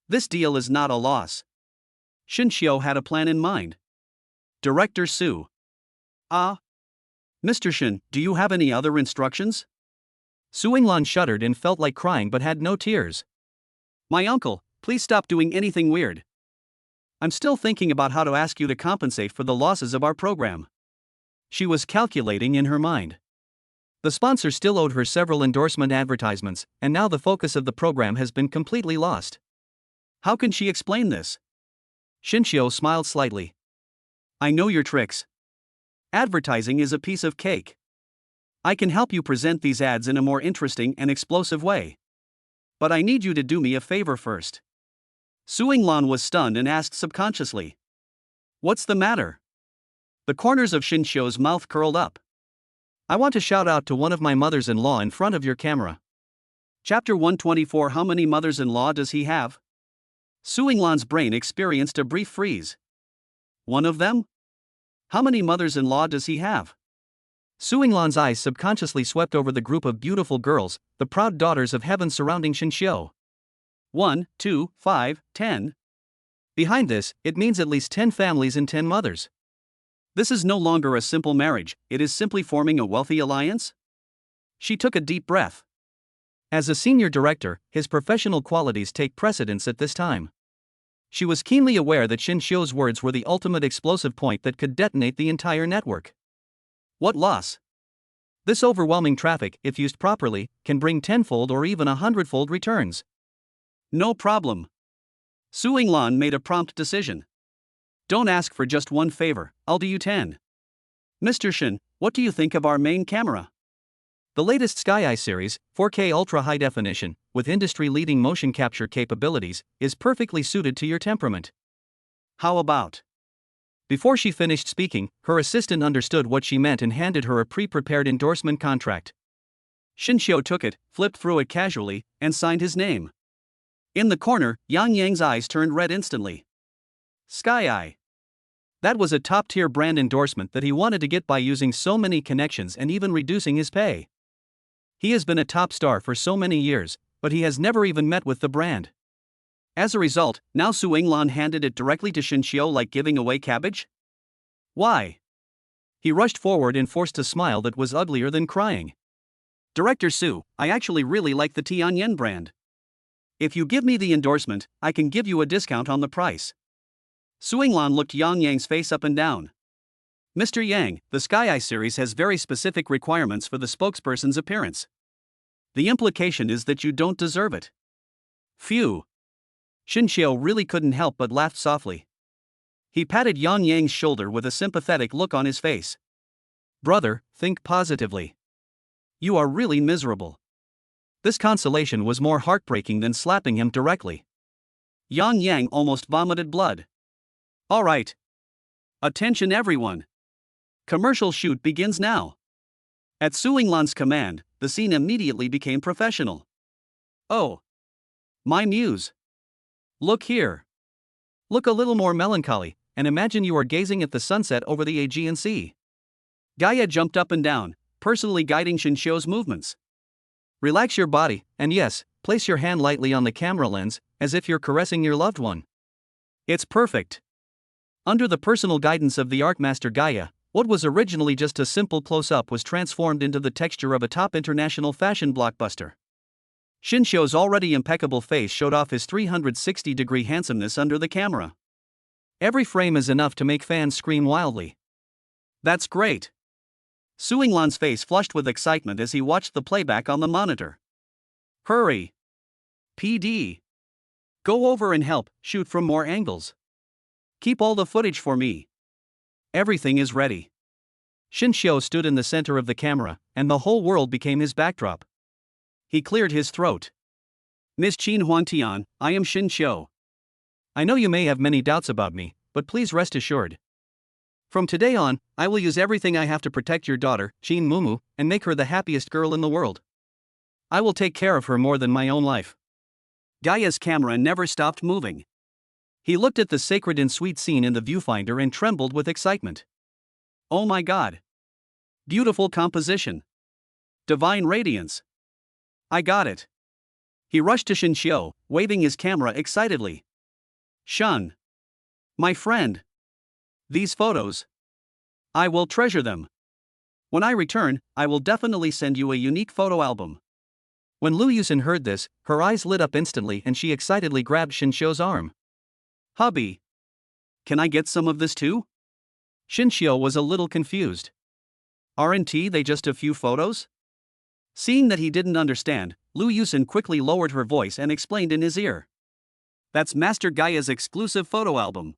This deal is not a loss. Shinshio had a plan in mind. Director Su. Mr. Shin, do you have any other instructions? Suinglan shuddered and felt like crying but had no tears. My uncle, please stop doing anything weird. I'm still thinking about how to ask you to compensate for the losses of our program. She was calculating in her mind. The sponsor still owed her several endorsement advertisements, and now the focus of the program has been completely lost. How can she explain this? Shinshio smiled slightly. I know your tricks. Advertising is a piece of cake. I can help you present these ads in a more interesting and explosive way. But I need you to do me a favor first. Suinglan was stunned and asked subconsciously. What's the matter? The corners of Shinshio's mouth curled up. I want to shout out to one of my mothers-in-law in front of your camera. Chapter 124. How many mothers-in-law does he have? Suinglan's brain experienced a brief freeze. One of them? How many mothers-in-law does he have? Suinglan's eyes subconsciously swept over the group of beautiful girls, the proud daughters of heaven surrounding Shinshio. 1, 2, 5, 10. Behind this, it means at least 10 families and 10 mothers. This is no longer a simple marriage, it is simply forming a wealthy alliance? She took a deep breath. As a senior director, his professional qualities take precedence at this time. She was keenly aware that Shinshio's words were the ultimate explosive point that could detonate the entire network. What loss? This overwhelming traffic, if used properly, can bring tenfold or even 100-fold returns. No problem. Suinglan made a prompt decision. Don't ask for just one favor, I'll do you 10. Mr. Shin, what do you think of our main camera? The latest Sky Eye series, 4K Ultra High Definition, with industry-leading motion capture capabilities, is perfectly suited to your temperament. How about? Before she finished speaking, her assistant understood what she meant and handed her a pre-prepared endorsement contract. Shinshio took it, flipped through it casually, and signed his name. In the corner, Yang Yang's eyes turned red instantly. Sky Eye. That was a top-tier brand endorsement that he wanted to get by using so many connections and even reducing his pay. He has been a top star for so many years, but he has never even met with the brand. As a result, now Su Yinglan handed it directly to Shin Xiu like giving away cabbage? Why? He rushed forward and forced a smile that was uglier than crying. Director Su, I actually really like the Tianyan brand. If you give me the endorsement, I can give you a discount on the price. Su Yinglan looked Yang Yang's face up and down. Mr. Yang, the Sky Eye series has very specific requirements for the spokesperson's appearance. The implication is that you don't deserve it. Phew. Shin Xiu really couldn't help but laugh softly. He patted Yang Yang's shoulder with a sympathetic look on his face. Brother, think positively. You are really miserable. This consolation was more heartbreaking than slapping him directly. Yang Yang almost vomited blood. All right. Attention everyone. Commercial shoot begins now. At Su Yinglan's command, the scene immediately became professional. Oh. My muse. Look here. Look a little more melancholy, and imagine you are gazing at the sunset over the Aegean Sea. Gaia jumped up and down, personally guiding Shin Xiu's movements. Relax your body, and yes, place your hand lightly on the camera lens, as if you're caressing your loved one. It's perfect. Under the personal guidance of the art master Gaia, what was originally just a simple close-up was transformed into the texture of a top international fashion blockbuster. Shin Xiu's already impeccable face showed off his 360-degree handsomeness under the camera. Every frame is enough to make fans scream wildly. That's great. Su Yinglan's face flushed with excitement as he watched the playback on the monitor. Hurry! PD! Go over and help, shoot from more angles. Keep all the footage for me. Everything is ready. Shin Xiu stood in the center of the camera, and the whole world became his backdrop. He cleared his throat. Miss Qin Huangtian, I am Shin Xiu. I know you may have many doubts about me, but please rest assured. From today on, I will use everything I have to protect your daughter, Qin Mumu, and make her the happiest girl in the world. I will take care of her more than my own life. Gaia's camera never stopped moving. He looked at the sacred and sweet scene in the viewfinder and trembled with excitement. Oh my God! Beautiful composition. Divine radiance. I got it. He rushed to Shin Xiu, waving his camera excitedly. Shun. My friend. These photos. I will treasure them. When I return, I will definitely send you a unique photo album. When Lu Yusin heard this, her eyes lit up instantly and she excitedly grabbed Shin Xiu's arm. Hubby. Can I get some of this too? Shin Xiu was a little confused. Aren't they just a few photos? Seeing that he didn't understand, Lu Yusin quickly lowered her voice and explained in his ear. That's Master Gaia's exclusive photo album.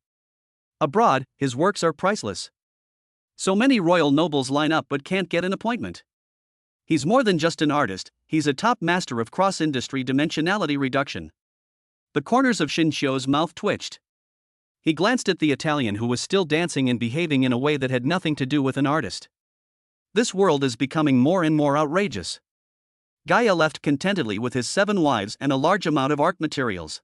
Abroad, his works are priceless. So many royal nobles line up but can't get an appointment. He's more than just an artist, he's a top master of cross-industry dimensionality reduction. The corners of Shin Xiu's mouth twitched. He glanced at the Italian who was still dancing and behaving in a way that had nothing to do with an artist. This world is becoming more and more outrageous. Gaia left contentedly with his 7 wives and a large amount of art materials.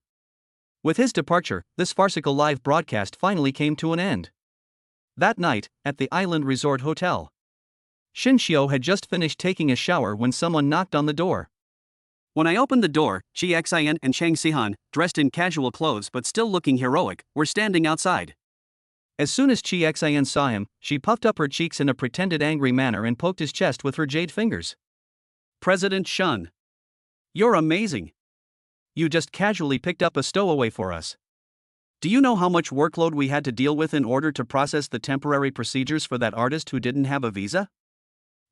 With his departure, this farcical live broadcast finally came to an end. That night, at the Island Resort Hotel, Shin Xiu had just finished taking a shower when someone knocked on the door. When I opened the door, Ji Xian and Chang Sihan, dressed in casual clothes but still looking heroic, were standing outside. As soon as Ji Xian saw him, she puffed up her cheeks in a pretended angry manner and poked his chest with her jade fingers. President Shun. You're amazing. You just casually picked up a stowaway for us. Do you know how much workload we had to deal with in order to process the temporary procedures for that artist who didn't have a visa?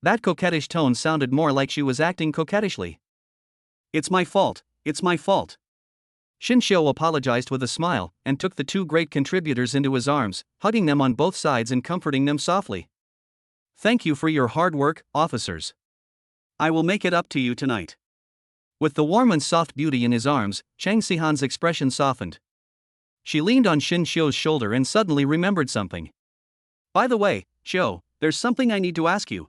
That coquettish tone sounded more like she was acting coquettishly. It's my fault, it's my fault. Shin Xiu apologized with a smile, and took the 2 great contributors into his arms, hugging them on both sides and comforting them softly. Thank you for your hard work, officers. I will make it up to you tonight. With the warm and soft beauty in his arms, Chang Sihan's expression softened. She leaned on Shin Xiu's shoulder and suddenly remembered something. By the way, Xiu, there's something I need to ask you.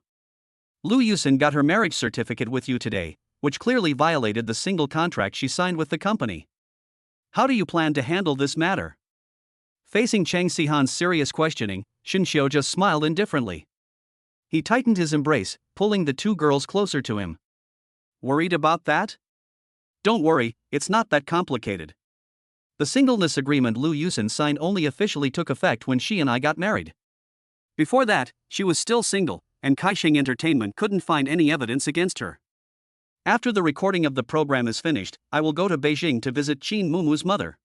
Lu Yusin got her marriage certificate with you today, which clearly violated the single contract she signed with the company. How do you plan to handle this matter? Facing Chang Sihan's serious questioning, Shin Xiu just smiled indifferently. He tightened his embrace, pulling the 2 girls closer to him. Worried about that? Don't worry, it's not that complicated. The singleness agreement Lu Yusin signed only officially took effect when she and I got married. Before that, she was still single, and Kaixing Entertainment couldn't find any evidence against her. After the recording of the program is finished, I will go to Beijing to visit Qin Mumu's mother.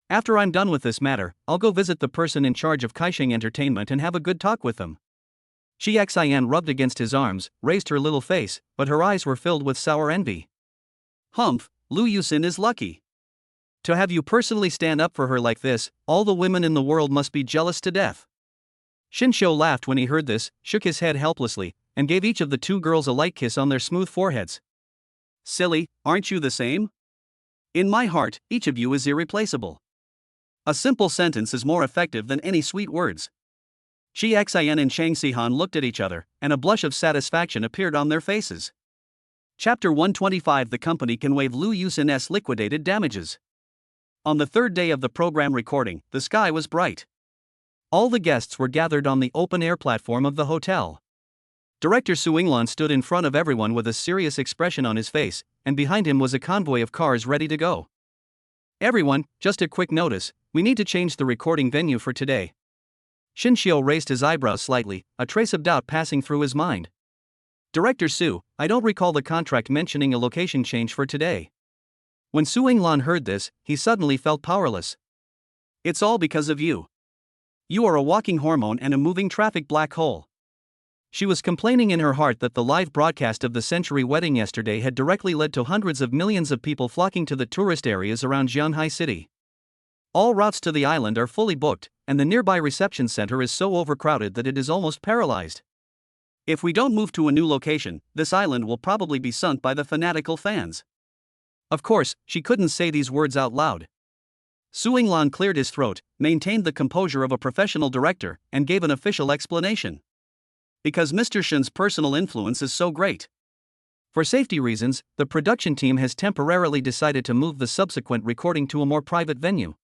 After I'm done with this matter, I'll go visit the person in charge of Kaixing Entertainment and have a good talk with them. Shi Xian rubbed against his arms, raised her little face, but her eyes were filled with sour envy. Humph, Lu Yusin is lucky. To have you personally stand up for her like this, all the women in the world must be jealous to death. Xinxiu laughed when he heard this, shook his head helplessly, and gave each of the two girls a light kiss on their smooth foreheads. Silly, aren't you the same? In my heart, each of you is irreplaceable. A simple sentence is more effective than any sweet words. Shi Xian and Chang Sihan looked at each other, and a blush of satisfaction appeared on their faces. Chapter 125. The company can waive Lu Yusin's liquidated damages. On the third day of the program recording, the sky was bright. All the guests were gathered on the open-air platform of the hotel. Director Su Yinglan stood in front of everyone with a serious expression on his face, and behind him was a convoy of cars ready to go. Everyone, just a quick notice, we need to change the recording venue for today. Xinxiu raised his eyebrows slightly, a trace of doubt passing through his mind. Director Su, I don't recall the contract mentioning a location change for today. When Su Yinglan heard this, he suddenly felt powerless. It's all because of you. You are a walking hormone and a moving traffic black hole. She was complaining in her heart that the live broadcast of the century wedding yesterday had directly led to hundreds of millions of people flocking to the tourist areas around Jianhai City. All routes to the island are fully booked, and the nearby reception center is so overcrowded that it is almost paralyzed. If we don't move to a new location, this island will probably be sunk by the fanatical fans. Of course, she couldn't say these words out loud. Su Yinglan cleared his throat, maintained the composure of a professional director, and gave an official explanation. Because Mr. Shen's personal influence is so great. For safety reasons, the production team has temporarily decided to move the subsequent recording to a more private venue.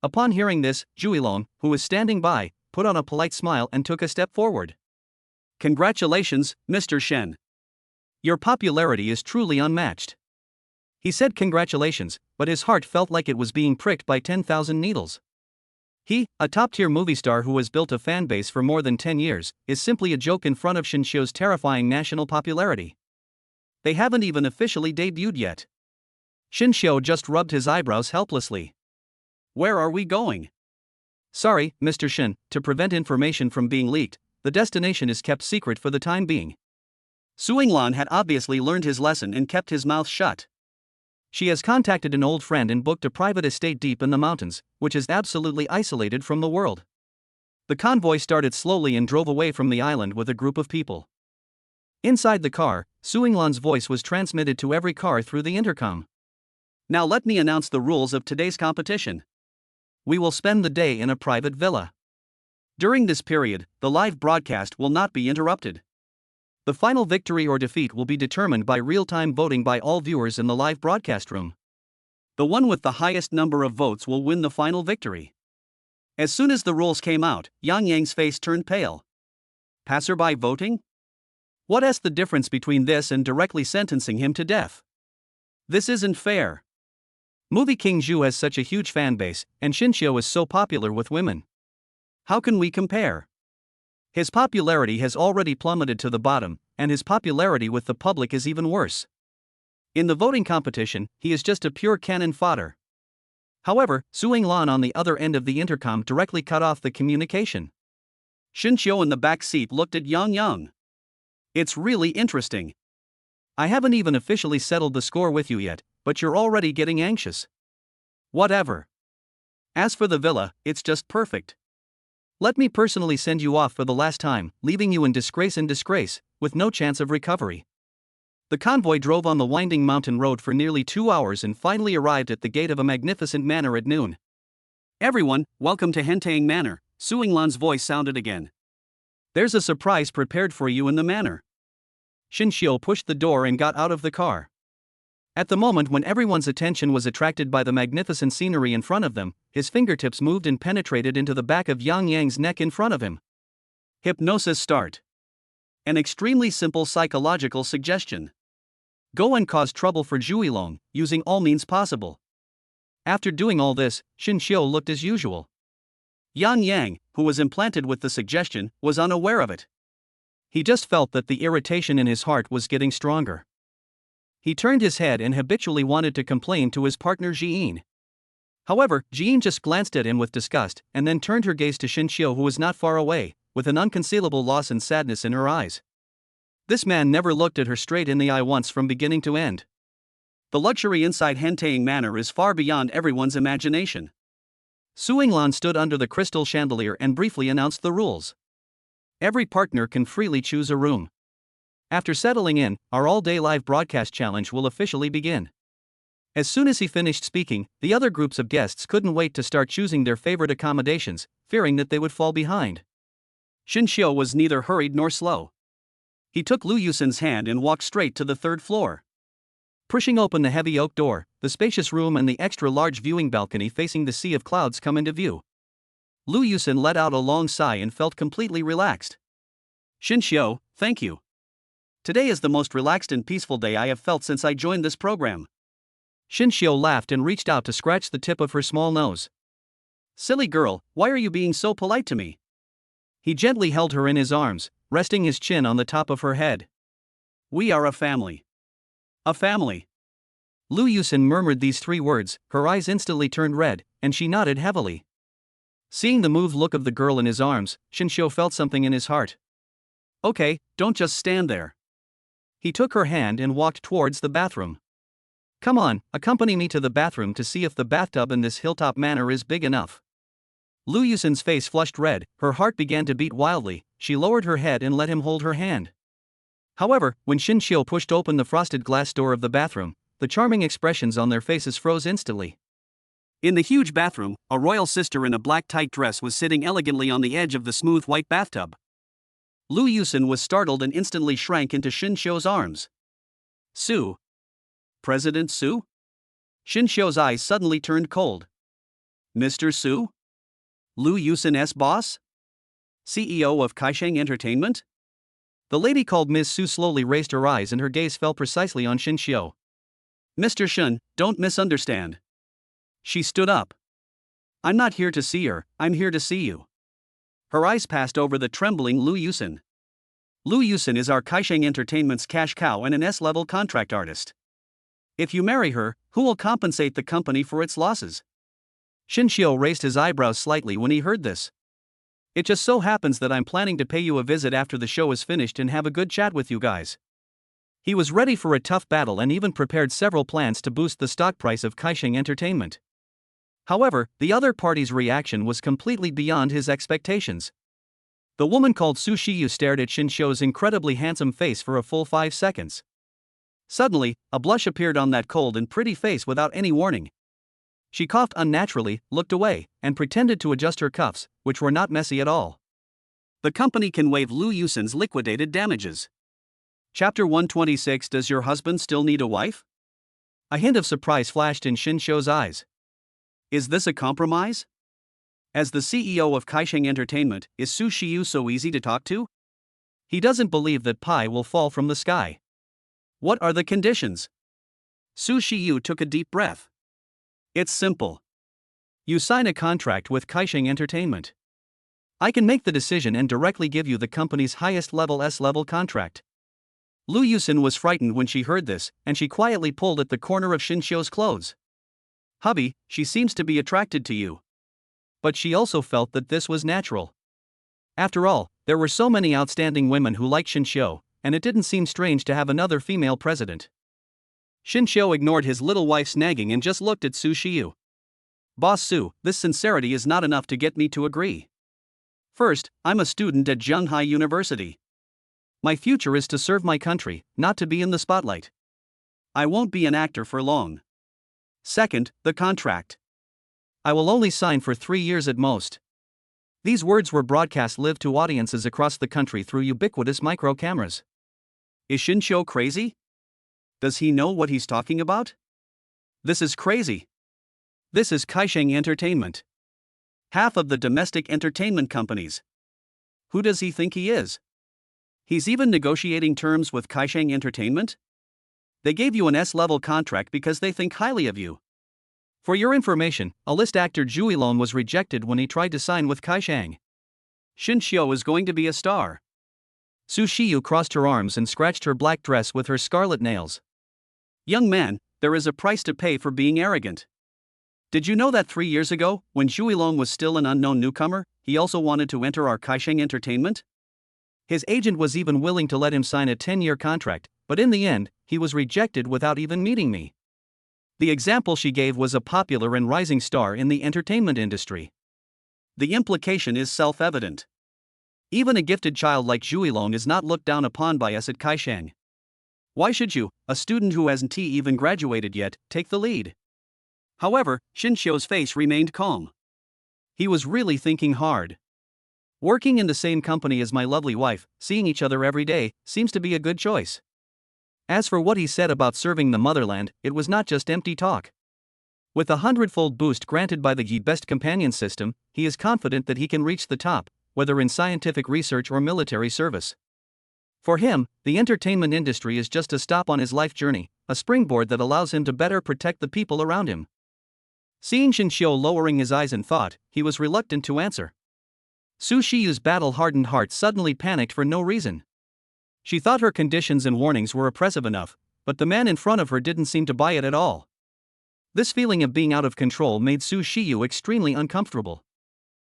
Upon hearing this, Zhuilong, who was standing by, put on a polite smile and took a step forward. Congratulations, Mr. Shen. Your popularity is truly unmatched. He said congratulations, but his heart felt like it was being pricked by 10,000 needles. He, a top-tier movie star who has built a fan base for more than 10 years, is simply a joke in front of Xinxiu's terrifying national popularity. They haven't even officially debuted yet. Xinxiu just rubbed his eyebrows helplessly. Where are we going? Sorry, Mr. Shen, to prevent information from being leaked, the destination is kept secret for the time being. Su Yinglan had obviously learned his lesson and kept his mouth shut. She has contacted an old friend and booked a private estate deep in the mountains, which is absolutely isolated from the world. The convoy started slowly and drove away from the island with a group of people. Inside the car, Su Yinglan's voice was transmitted to every car through the intercom. Now let me announce the rules of today's competition. We will spend the day in a private villa. During this period, the live broadcast will not be interrupted. The final victory or defeat will be determined by real-time voting by all viewers in the live broadcast room. The one with the highest number of votes will win the final victory. As soon as the rules came out, Yang Yang's face turned pale. Passerby voting? What's the difference between this and directly sentencing him to death? This isn't fair. Movie King Zhu has such a huge fan base, and Xinxiu is so popular with women. How can we compare? His popularity has already plummeted to the bottom, and his popularity with the public is even worse. In the voting competition, he is just a pure cannon fodder. However, Su Yinglan on the other end of the intercom directly cut off the communication. Xinxiu in the back seat looked at Yang Yang. It's really interesting. I haven't even officially settled the score with you yet, but you're already getting anxious. Whatever. As for the villa, it's just perfect. Let me personally send you off for the last time, leaving you in disgrace, with no chance of recovery. The convoy drove on the winding mountain road for nearly 2 hours and finally arrived at the gate of a magnificent manor at noon. Everyone, welcome to Hentang Manor, Su Yinglan's voice sounded again. There's a surprise prepared for you in the manor. Xinxiu pushed the door and got out of the car. At the moment when everyone's attention was attracted by the magnificent scenery in front of them, his fingertips moved and penetrated into the back of Yang Yang's neck in front of him. Hypnosis start. An extremely simple psychological suggestion. Go and cause trouble for Zhuilong, using all means possible. After doing all this, Shin Xiu looked as usual. Yan Yang, who was implanted with the suggestion, was unaware of it. He just felt that the irritation in his heart was getting stronger. He turned his head and habitually wanted to complain to his partner Jiyin. However, Jiyin just glanced at him with disgust and then turned her gaze to Shin Xiu, who was not far away, with an unconcealable loss and sadness in her eyes. This man never looked at her straight in the eye once from beginning to end. The luxury inside henteing manner is far beyond everyone's imagination. Su Yinglan stood under the crystal chandelier and briefly announced the rules. Every partner can freely choose a room. After settling in, our all-day live broadcast challenge will officially begin. As soon as he finished speaking, the other groups of guests couldn't wait to start choosing their favorite accommodations, fearing that they would fall behind. Shin Xiu was neither hurried nor slow. He took Lu Yusin's hand and walked straight to the third floor. Pushing open the heavy oak door, the spacious room and the extra-large viewing balcony facing the sea of clouds come into view. Lu Yusin let out a long sigh and felt completely relaxed. Shin Xiu, thank you. Today is the most relaxed and peaceful day I have felt since I joined this program. Shin Xiu laughed and reached out to scratch the tip of her small nose. Silly girl, why are you being so polite to me? He gently held her in his arms, resting his chin on the top of her head. We are a family. A family. Lu Yusin murmured these 3 words, her eyes instantly turned red, and she nodded heavily. Seeing the moved look of the girl in his arms, Shin Xiu felt something in his heart. Okay, don't just stand there. He took her hand and walked towards the bathroom. Come on, accompany me to the bathroom to see if the bathtub in this hilltop manor is big enough. Lu Yusin's face flushed red, her heart began to beat wildly, she lowered her head and let him hold her hand. However, when Shin Xiu pushed open the frosted glass door of the bathroom, the charming expressions on their faces froze instantly. In the huge bathroom, a royal sister in a black tight dress was sitting elegantly on the edge of the smooth white bathtub. Lu Yusin was startled and instantly shrank into Shin Xiu's arms. Su. President Su? Shin Xiu's eyes suddenly turned cold. Mr. Su? Lu Yusin's boss? CEO of Kaisheng Entertainment? The lady called Ms. Su slowly raised her eyes and her gaze fell precisely on Shin Xiu. Mr. Shin, don't misunderstand. She stood up. I'm not here to see her, I'm here to see you. Her eyes passed over the trembling Lu Yusin. Lu Yusin is our Kaisheng Entertainment's cash cow and an S-level contract artist. If you marry her, who will compensate the company for its losses? Shin Xiu raised his eyebrows slightly when he heard this. It just so happens that I'm planning to pay you a visit after the show is finished and have a good chat with you guys. He was ready for a tough battle and even prepared several plans to boost the stock price of Kaisheng Entertainment. However, the other party's reaction was completely beyond his expectations. The woman called Su Shiyu stared at Shin Xiu's incredibly handsome face for a full 5 seconds. Suddenly, a blush appeared on that cold and pretty face without any warning. She coughed unnaturally, looked away, and pretended to adjust her cuffs, which were not messy at all. The company can waive Lu Yusin's liquidated damages. Chapter 126. Does your husband still need a wife? A hint of surprise flashed in Shin Xiu's eyes. Is this a compromise? As the CEO of Kaisheng Entertainment, is Su Shiyu so easy to talk to? He doesn't believe that pie will fall from the sky. What are the conditions? Su Shiyu took a deep breath. It's simple. You sign a contract with Kaisheng Entertainment. I can make the decision and directly give you the company's highest level S-level contract. Lu Yusin was frightened when she heard this, and she quietly pulled at the corner of Shin Xiu's clothes. Hubby, she seems to be attracted to you. But she also felt that this was natural. After all, there were so many outstanding women who liked Shin Xiu, and it didn't seem strange to have another female president. Shin Xiu ignored his little wife's nagging and just looked at Su Shiyu. Boss Su, this sincerity is not enough to get me to agree. First, I'm a student at Zhenghai University. My future is to serve my country, not to be in the spotlight. I won't be an actor for long. Second, the contract. I will only sign for 3 years at most. These words were broadcast live to audiences across the country through ubiquitous micro cameras. Is Shin Xiu crazy? Does he know what he's talking about? This is crazy. This is Kaisheng Entertainment. Half of the domestic entertainment companies. Who does he think he is? He's even negotiating terms with Kaisheng Entertainment? They gave you an S-level contract because they think highly of you. For your information, a list actor Zhu Yilong was rejected when he tried to sign with Kaishang. Xin Xiu is going to be a star. Su Shiyu crossed her arms and scratched her black dress with her scarlet nails. Young man, there is a price to pay for being arrogant. Did you know that 3 years ago, when Zhu Yilong was still an unknown newcomer, he also wanted to enter our Kaisheng Entertainment? His agent was even willing to let him sign a 10-year contract, but in the end, he was rejected without even meeting me. The example she gave was a popular and rising star in the entertainment industry. The implication is self-evident. Even a gifted child like Zhu Yilong is not looked down upon by us at Kaisheng. Why should you, a student who hasn't even graduated yet, take the lead? However, Xin Xiu's face remained calm. He was really thinking hard. Working in the same company as my lovely wife, seeing each other every day, seems to be a good choice. As for what he said about serving the motherland, it was not just empty talk. With a 100-fold boost granted by the Yi Best Companion system, he is confident that he can reach the top, whether in scientific research or military service. For him, the entertainment industry is just a stop on his life journey, a springboard that allows him to better protect the people around him. Seeing Xin Xiu lowering his eyes in thought, he was reluctant to answer. Su Shiyu's battle-hardened heart suddenly panicked for no reason. She thought her conditions and warnings were oppressive enough, but the man in front of her didn't seem to buy it at all. This feeling of being out of control made Su Shiyu extremely uncomfortable.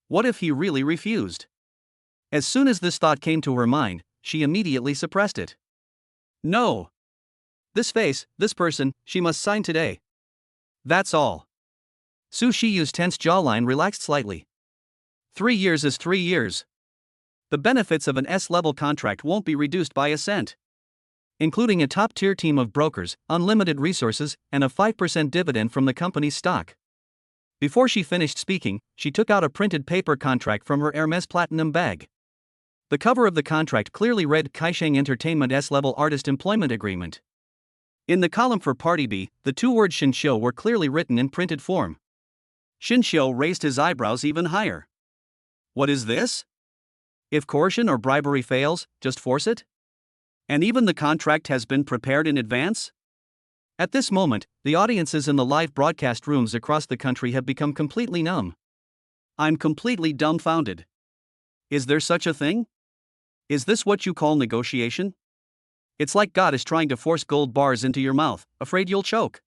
What if he really refused? As soon as this thought came to her mind, she immediately suppressed it. No. This face, this person, she must sign today. That's all. Su Shiyu's tense jawline relaxed slightly. 3 years is 3 years. The benefits of an S-level contract won't be reduced by a cent. Including a top-tier team of brokers, unlimited resources, and a 5% dividend from the company's stock. Before she finished speaking, she took out a printed paper contract from her Hermes Platinum bag. The cover of the contract clearly read Kaisheng Entertainment S-Level Artist Employment Agreement. In the column for Party B, the 2 words Xin Xiu were clearly written in printed form. Xin Xiu raised his eyebrows even higher. What is this? If coercion or bribery fails, just force it? And even the contract has been prepared in advance? At this moment, the audiences in the live broadcast rooms across the country have become completely numb. I'm completely dumbfounded. Is there such a thing? Is this what you call negotiation? It's like God is trying to force gold bars into your mouth, afraid you'll choke.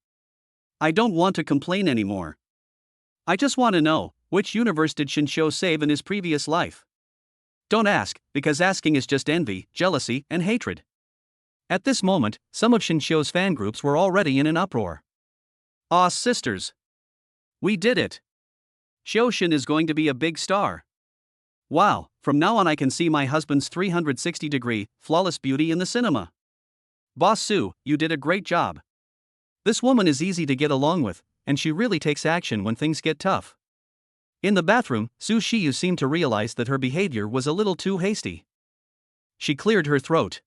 I don't want to complain anymore. I just want to know, which universe did Xin Xiu save in his previous life? Don't ask, because asking is just envy, jealousy, and hatred. At this moment, some of Xin Xiu's fan groups were already in an uproar. Aw, sisters! We did it! Xiu Xin is going to be a big star. Wow, from now on I can see my husband's 360-degree, flawless beauty in the cinema. Boss Su, you did a great job. This woman is easy to get along with, and she really takes action when things get tough. In the bathroom, Su Shiyu seemed to realize that her behavior was a little too hasty. She cleared her throat.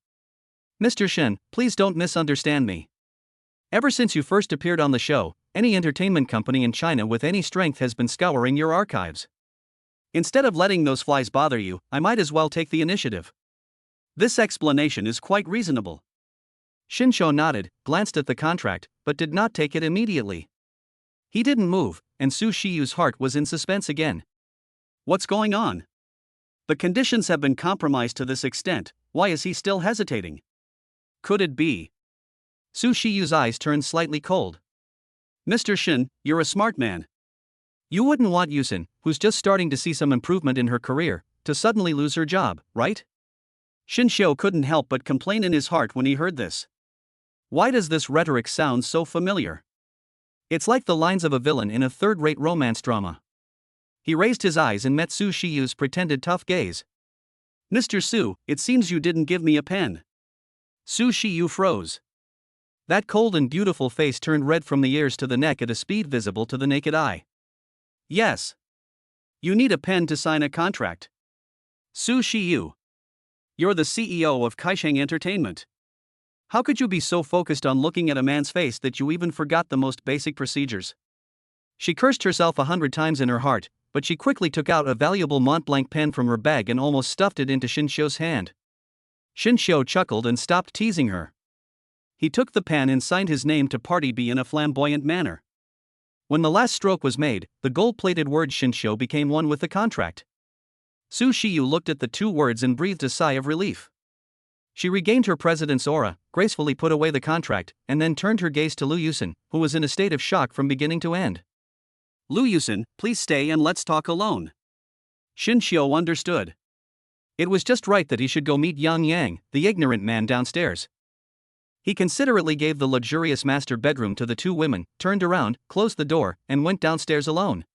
Mr. Shen, please don't misunderstand me. Ever since you first appeared on the show, any entertainment company in China with any strength has been scouring your archives. Instead of letting those flies bother you, I might as well take the initiative. This explanation is quite reasonable. Xin Xiu nodded, glanced at the contract, but did not take it immediately. He didn't move, and Su Shiyu's heart was in suspense again. What's going on? The conditions have been compromised to this extent, why is he still hesitating? Could it be? Su Shiyu's eyes turned slightly cold. Mr. Shin, you're a smart man. You wouldn't want Yusin, who's just starting to see some improvement in her career, to suddenly lose her job, right? Xin Xiu couldn't help but complain in his heart when he heard this. Why does this rhetoric sound so familiar? It's like the lines of a villain in a third-rate romance drama. He raised his eyes and met Su Shiyu's pretended tough gaze. Mr. Su, it seems you didn't give me a pen. Su Shiyu froze. That cold and beautiful face turned red from the ears to the neck at a speed visible to the naked eye. Yes. You need a pen to sign a contract. Su Shiyu. You're the CEO of Kaisheng Entertainment. How could you be so focused on looking at a man's face that you even forgot the most basic procedures? She cursed herself 100 times in her heart, but she quickly took out a valuable Montblanc pen from her bag and almost stuffed it into Xin Xiu's hand. Xin Xiu chuckled and stopped teasing her. He took the pen and signed his name to Party B in a flamboyant manner. When the last stroke was made, the gold-plated word Shinshio became one with the contract. Su Shiyu looked at the two words and breathed a sigh of relief. She regained her president's aura, gracefully put away the contract, and then turned her gaze to Lu Yusen, who was in a state of shock from beginning to end. Lu Yusen, please stay and let's talk alone. Shinshio understood. It was just right that he should go meet Yang Yang, the ignorant man downstairs. He considerately gave the luxurious master bedroom to the two women, turned around, closed the door, and went downstairs alone.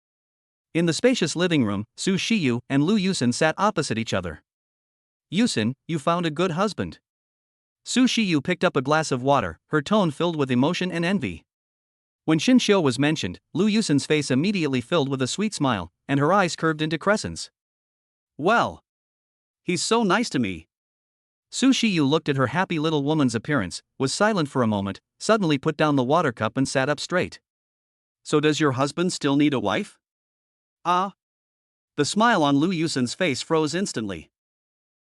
In the spacious living room, Su Shiyu and Lu Yusen sat opposite each other. Yusen, you found a good husband. Su Shiyu picked up a glass of water, her tone filled with emotion and envy. When Shinshio was mentioned, Lu Yusen's face immediately filled with a sweet smile, and her eyes curved into crescents. Well, he's so nice to me. Su Shiyu looked at her happy little woman's appearance, was silent for a moment, suddenly put down the water cup and sat up straight. So does your husband still need a wife? Ah. The smile on Lu Yusen's face froze instantly.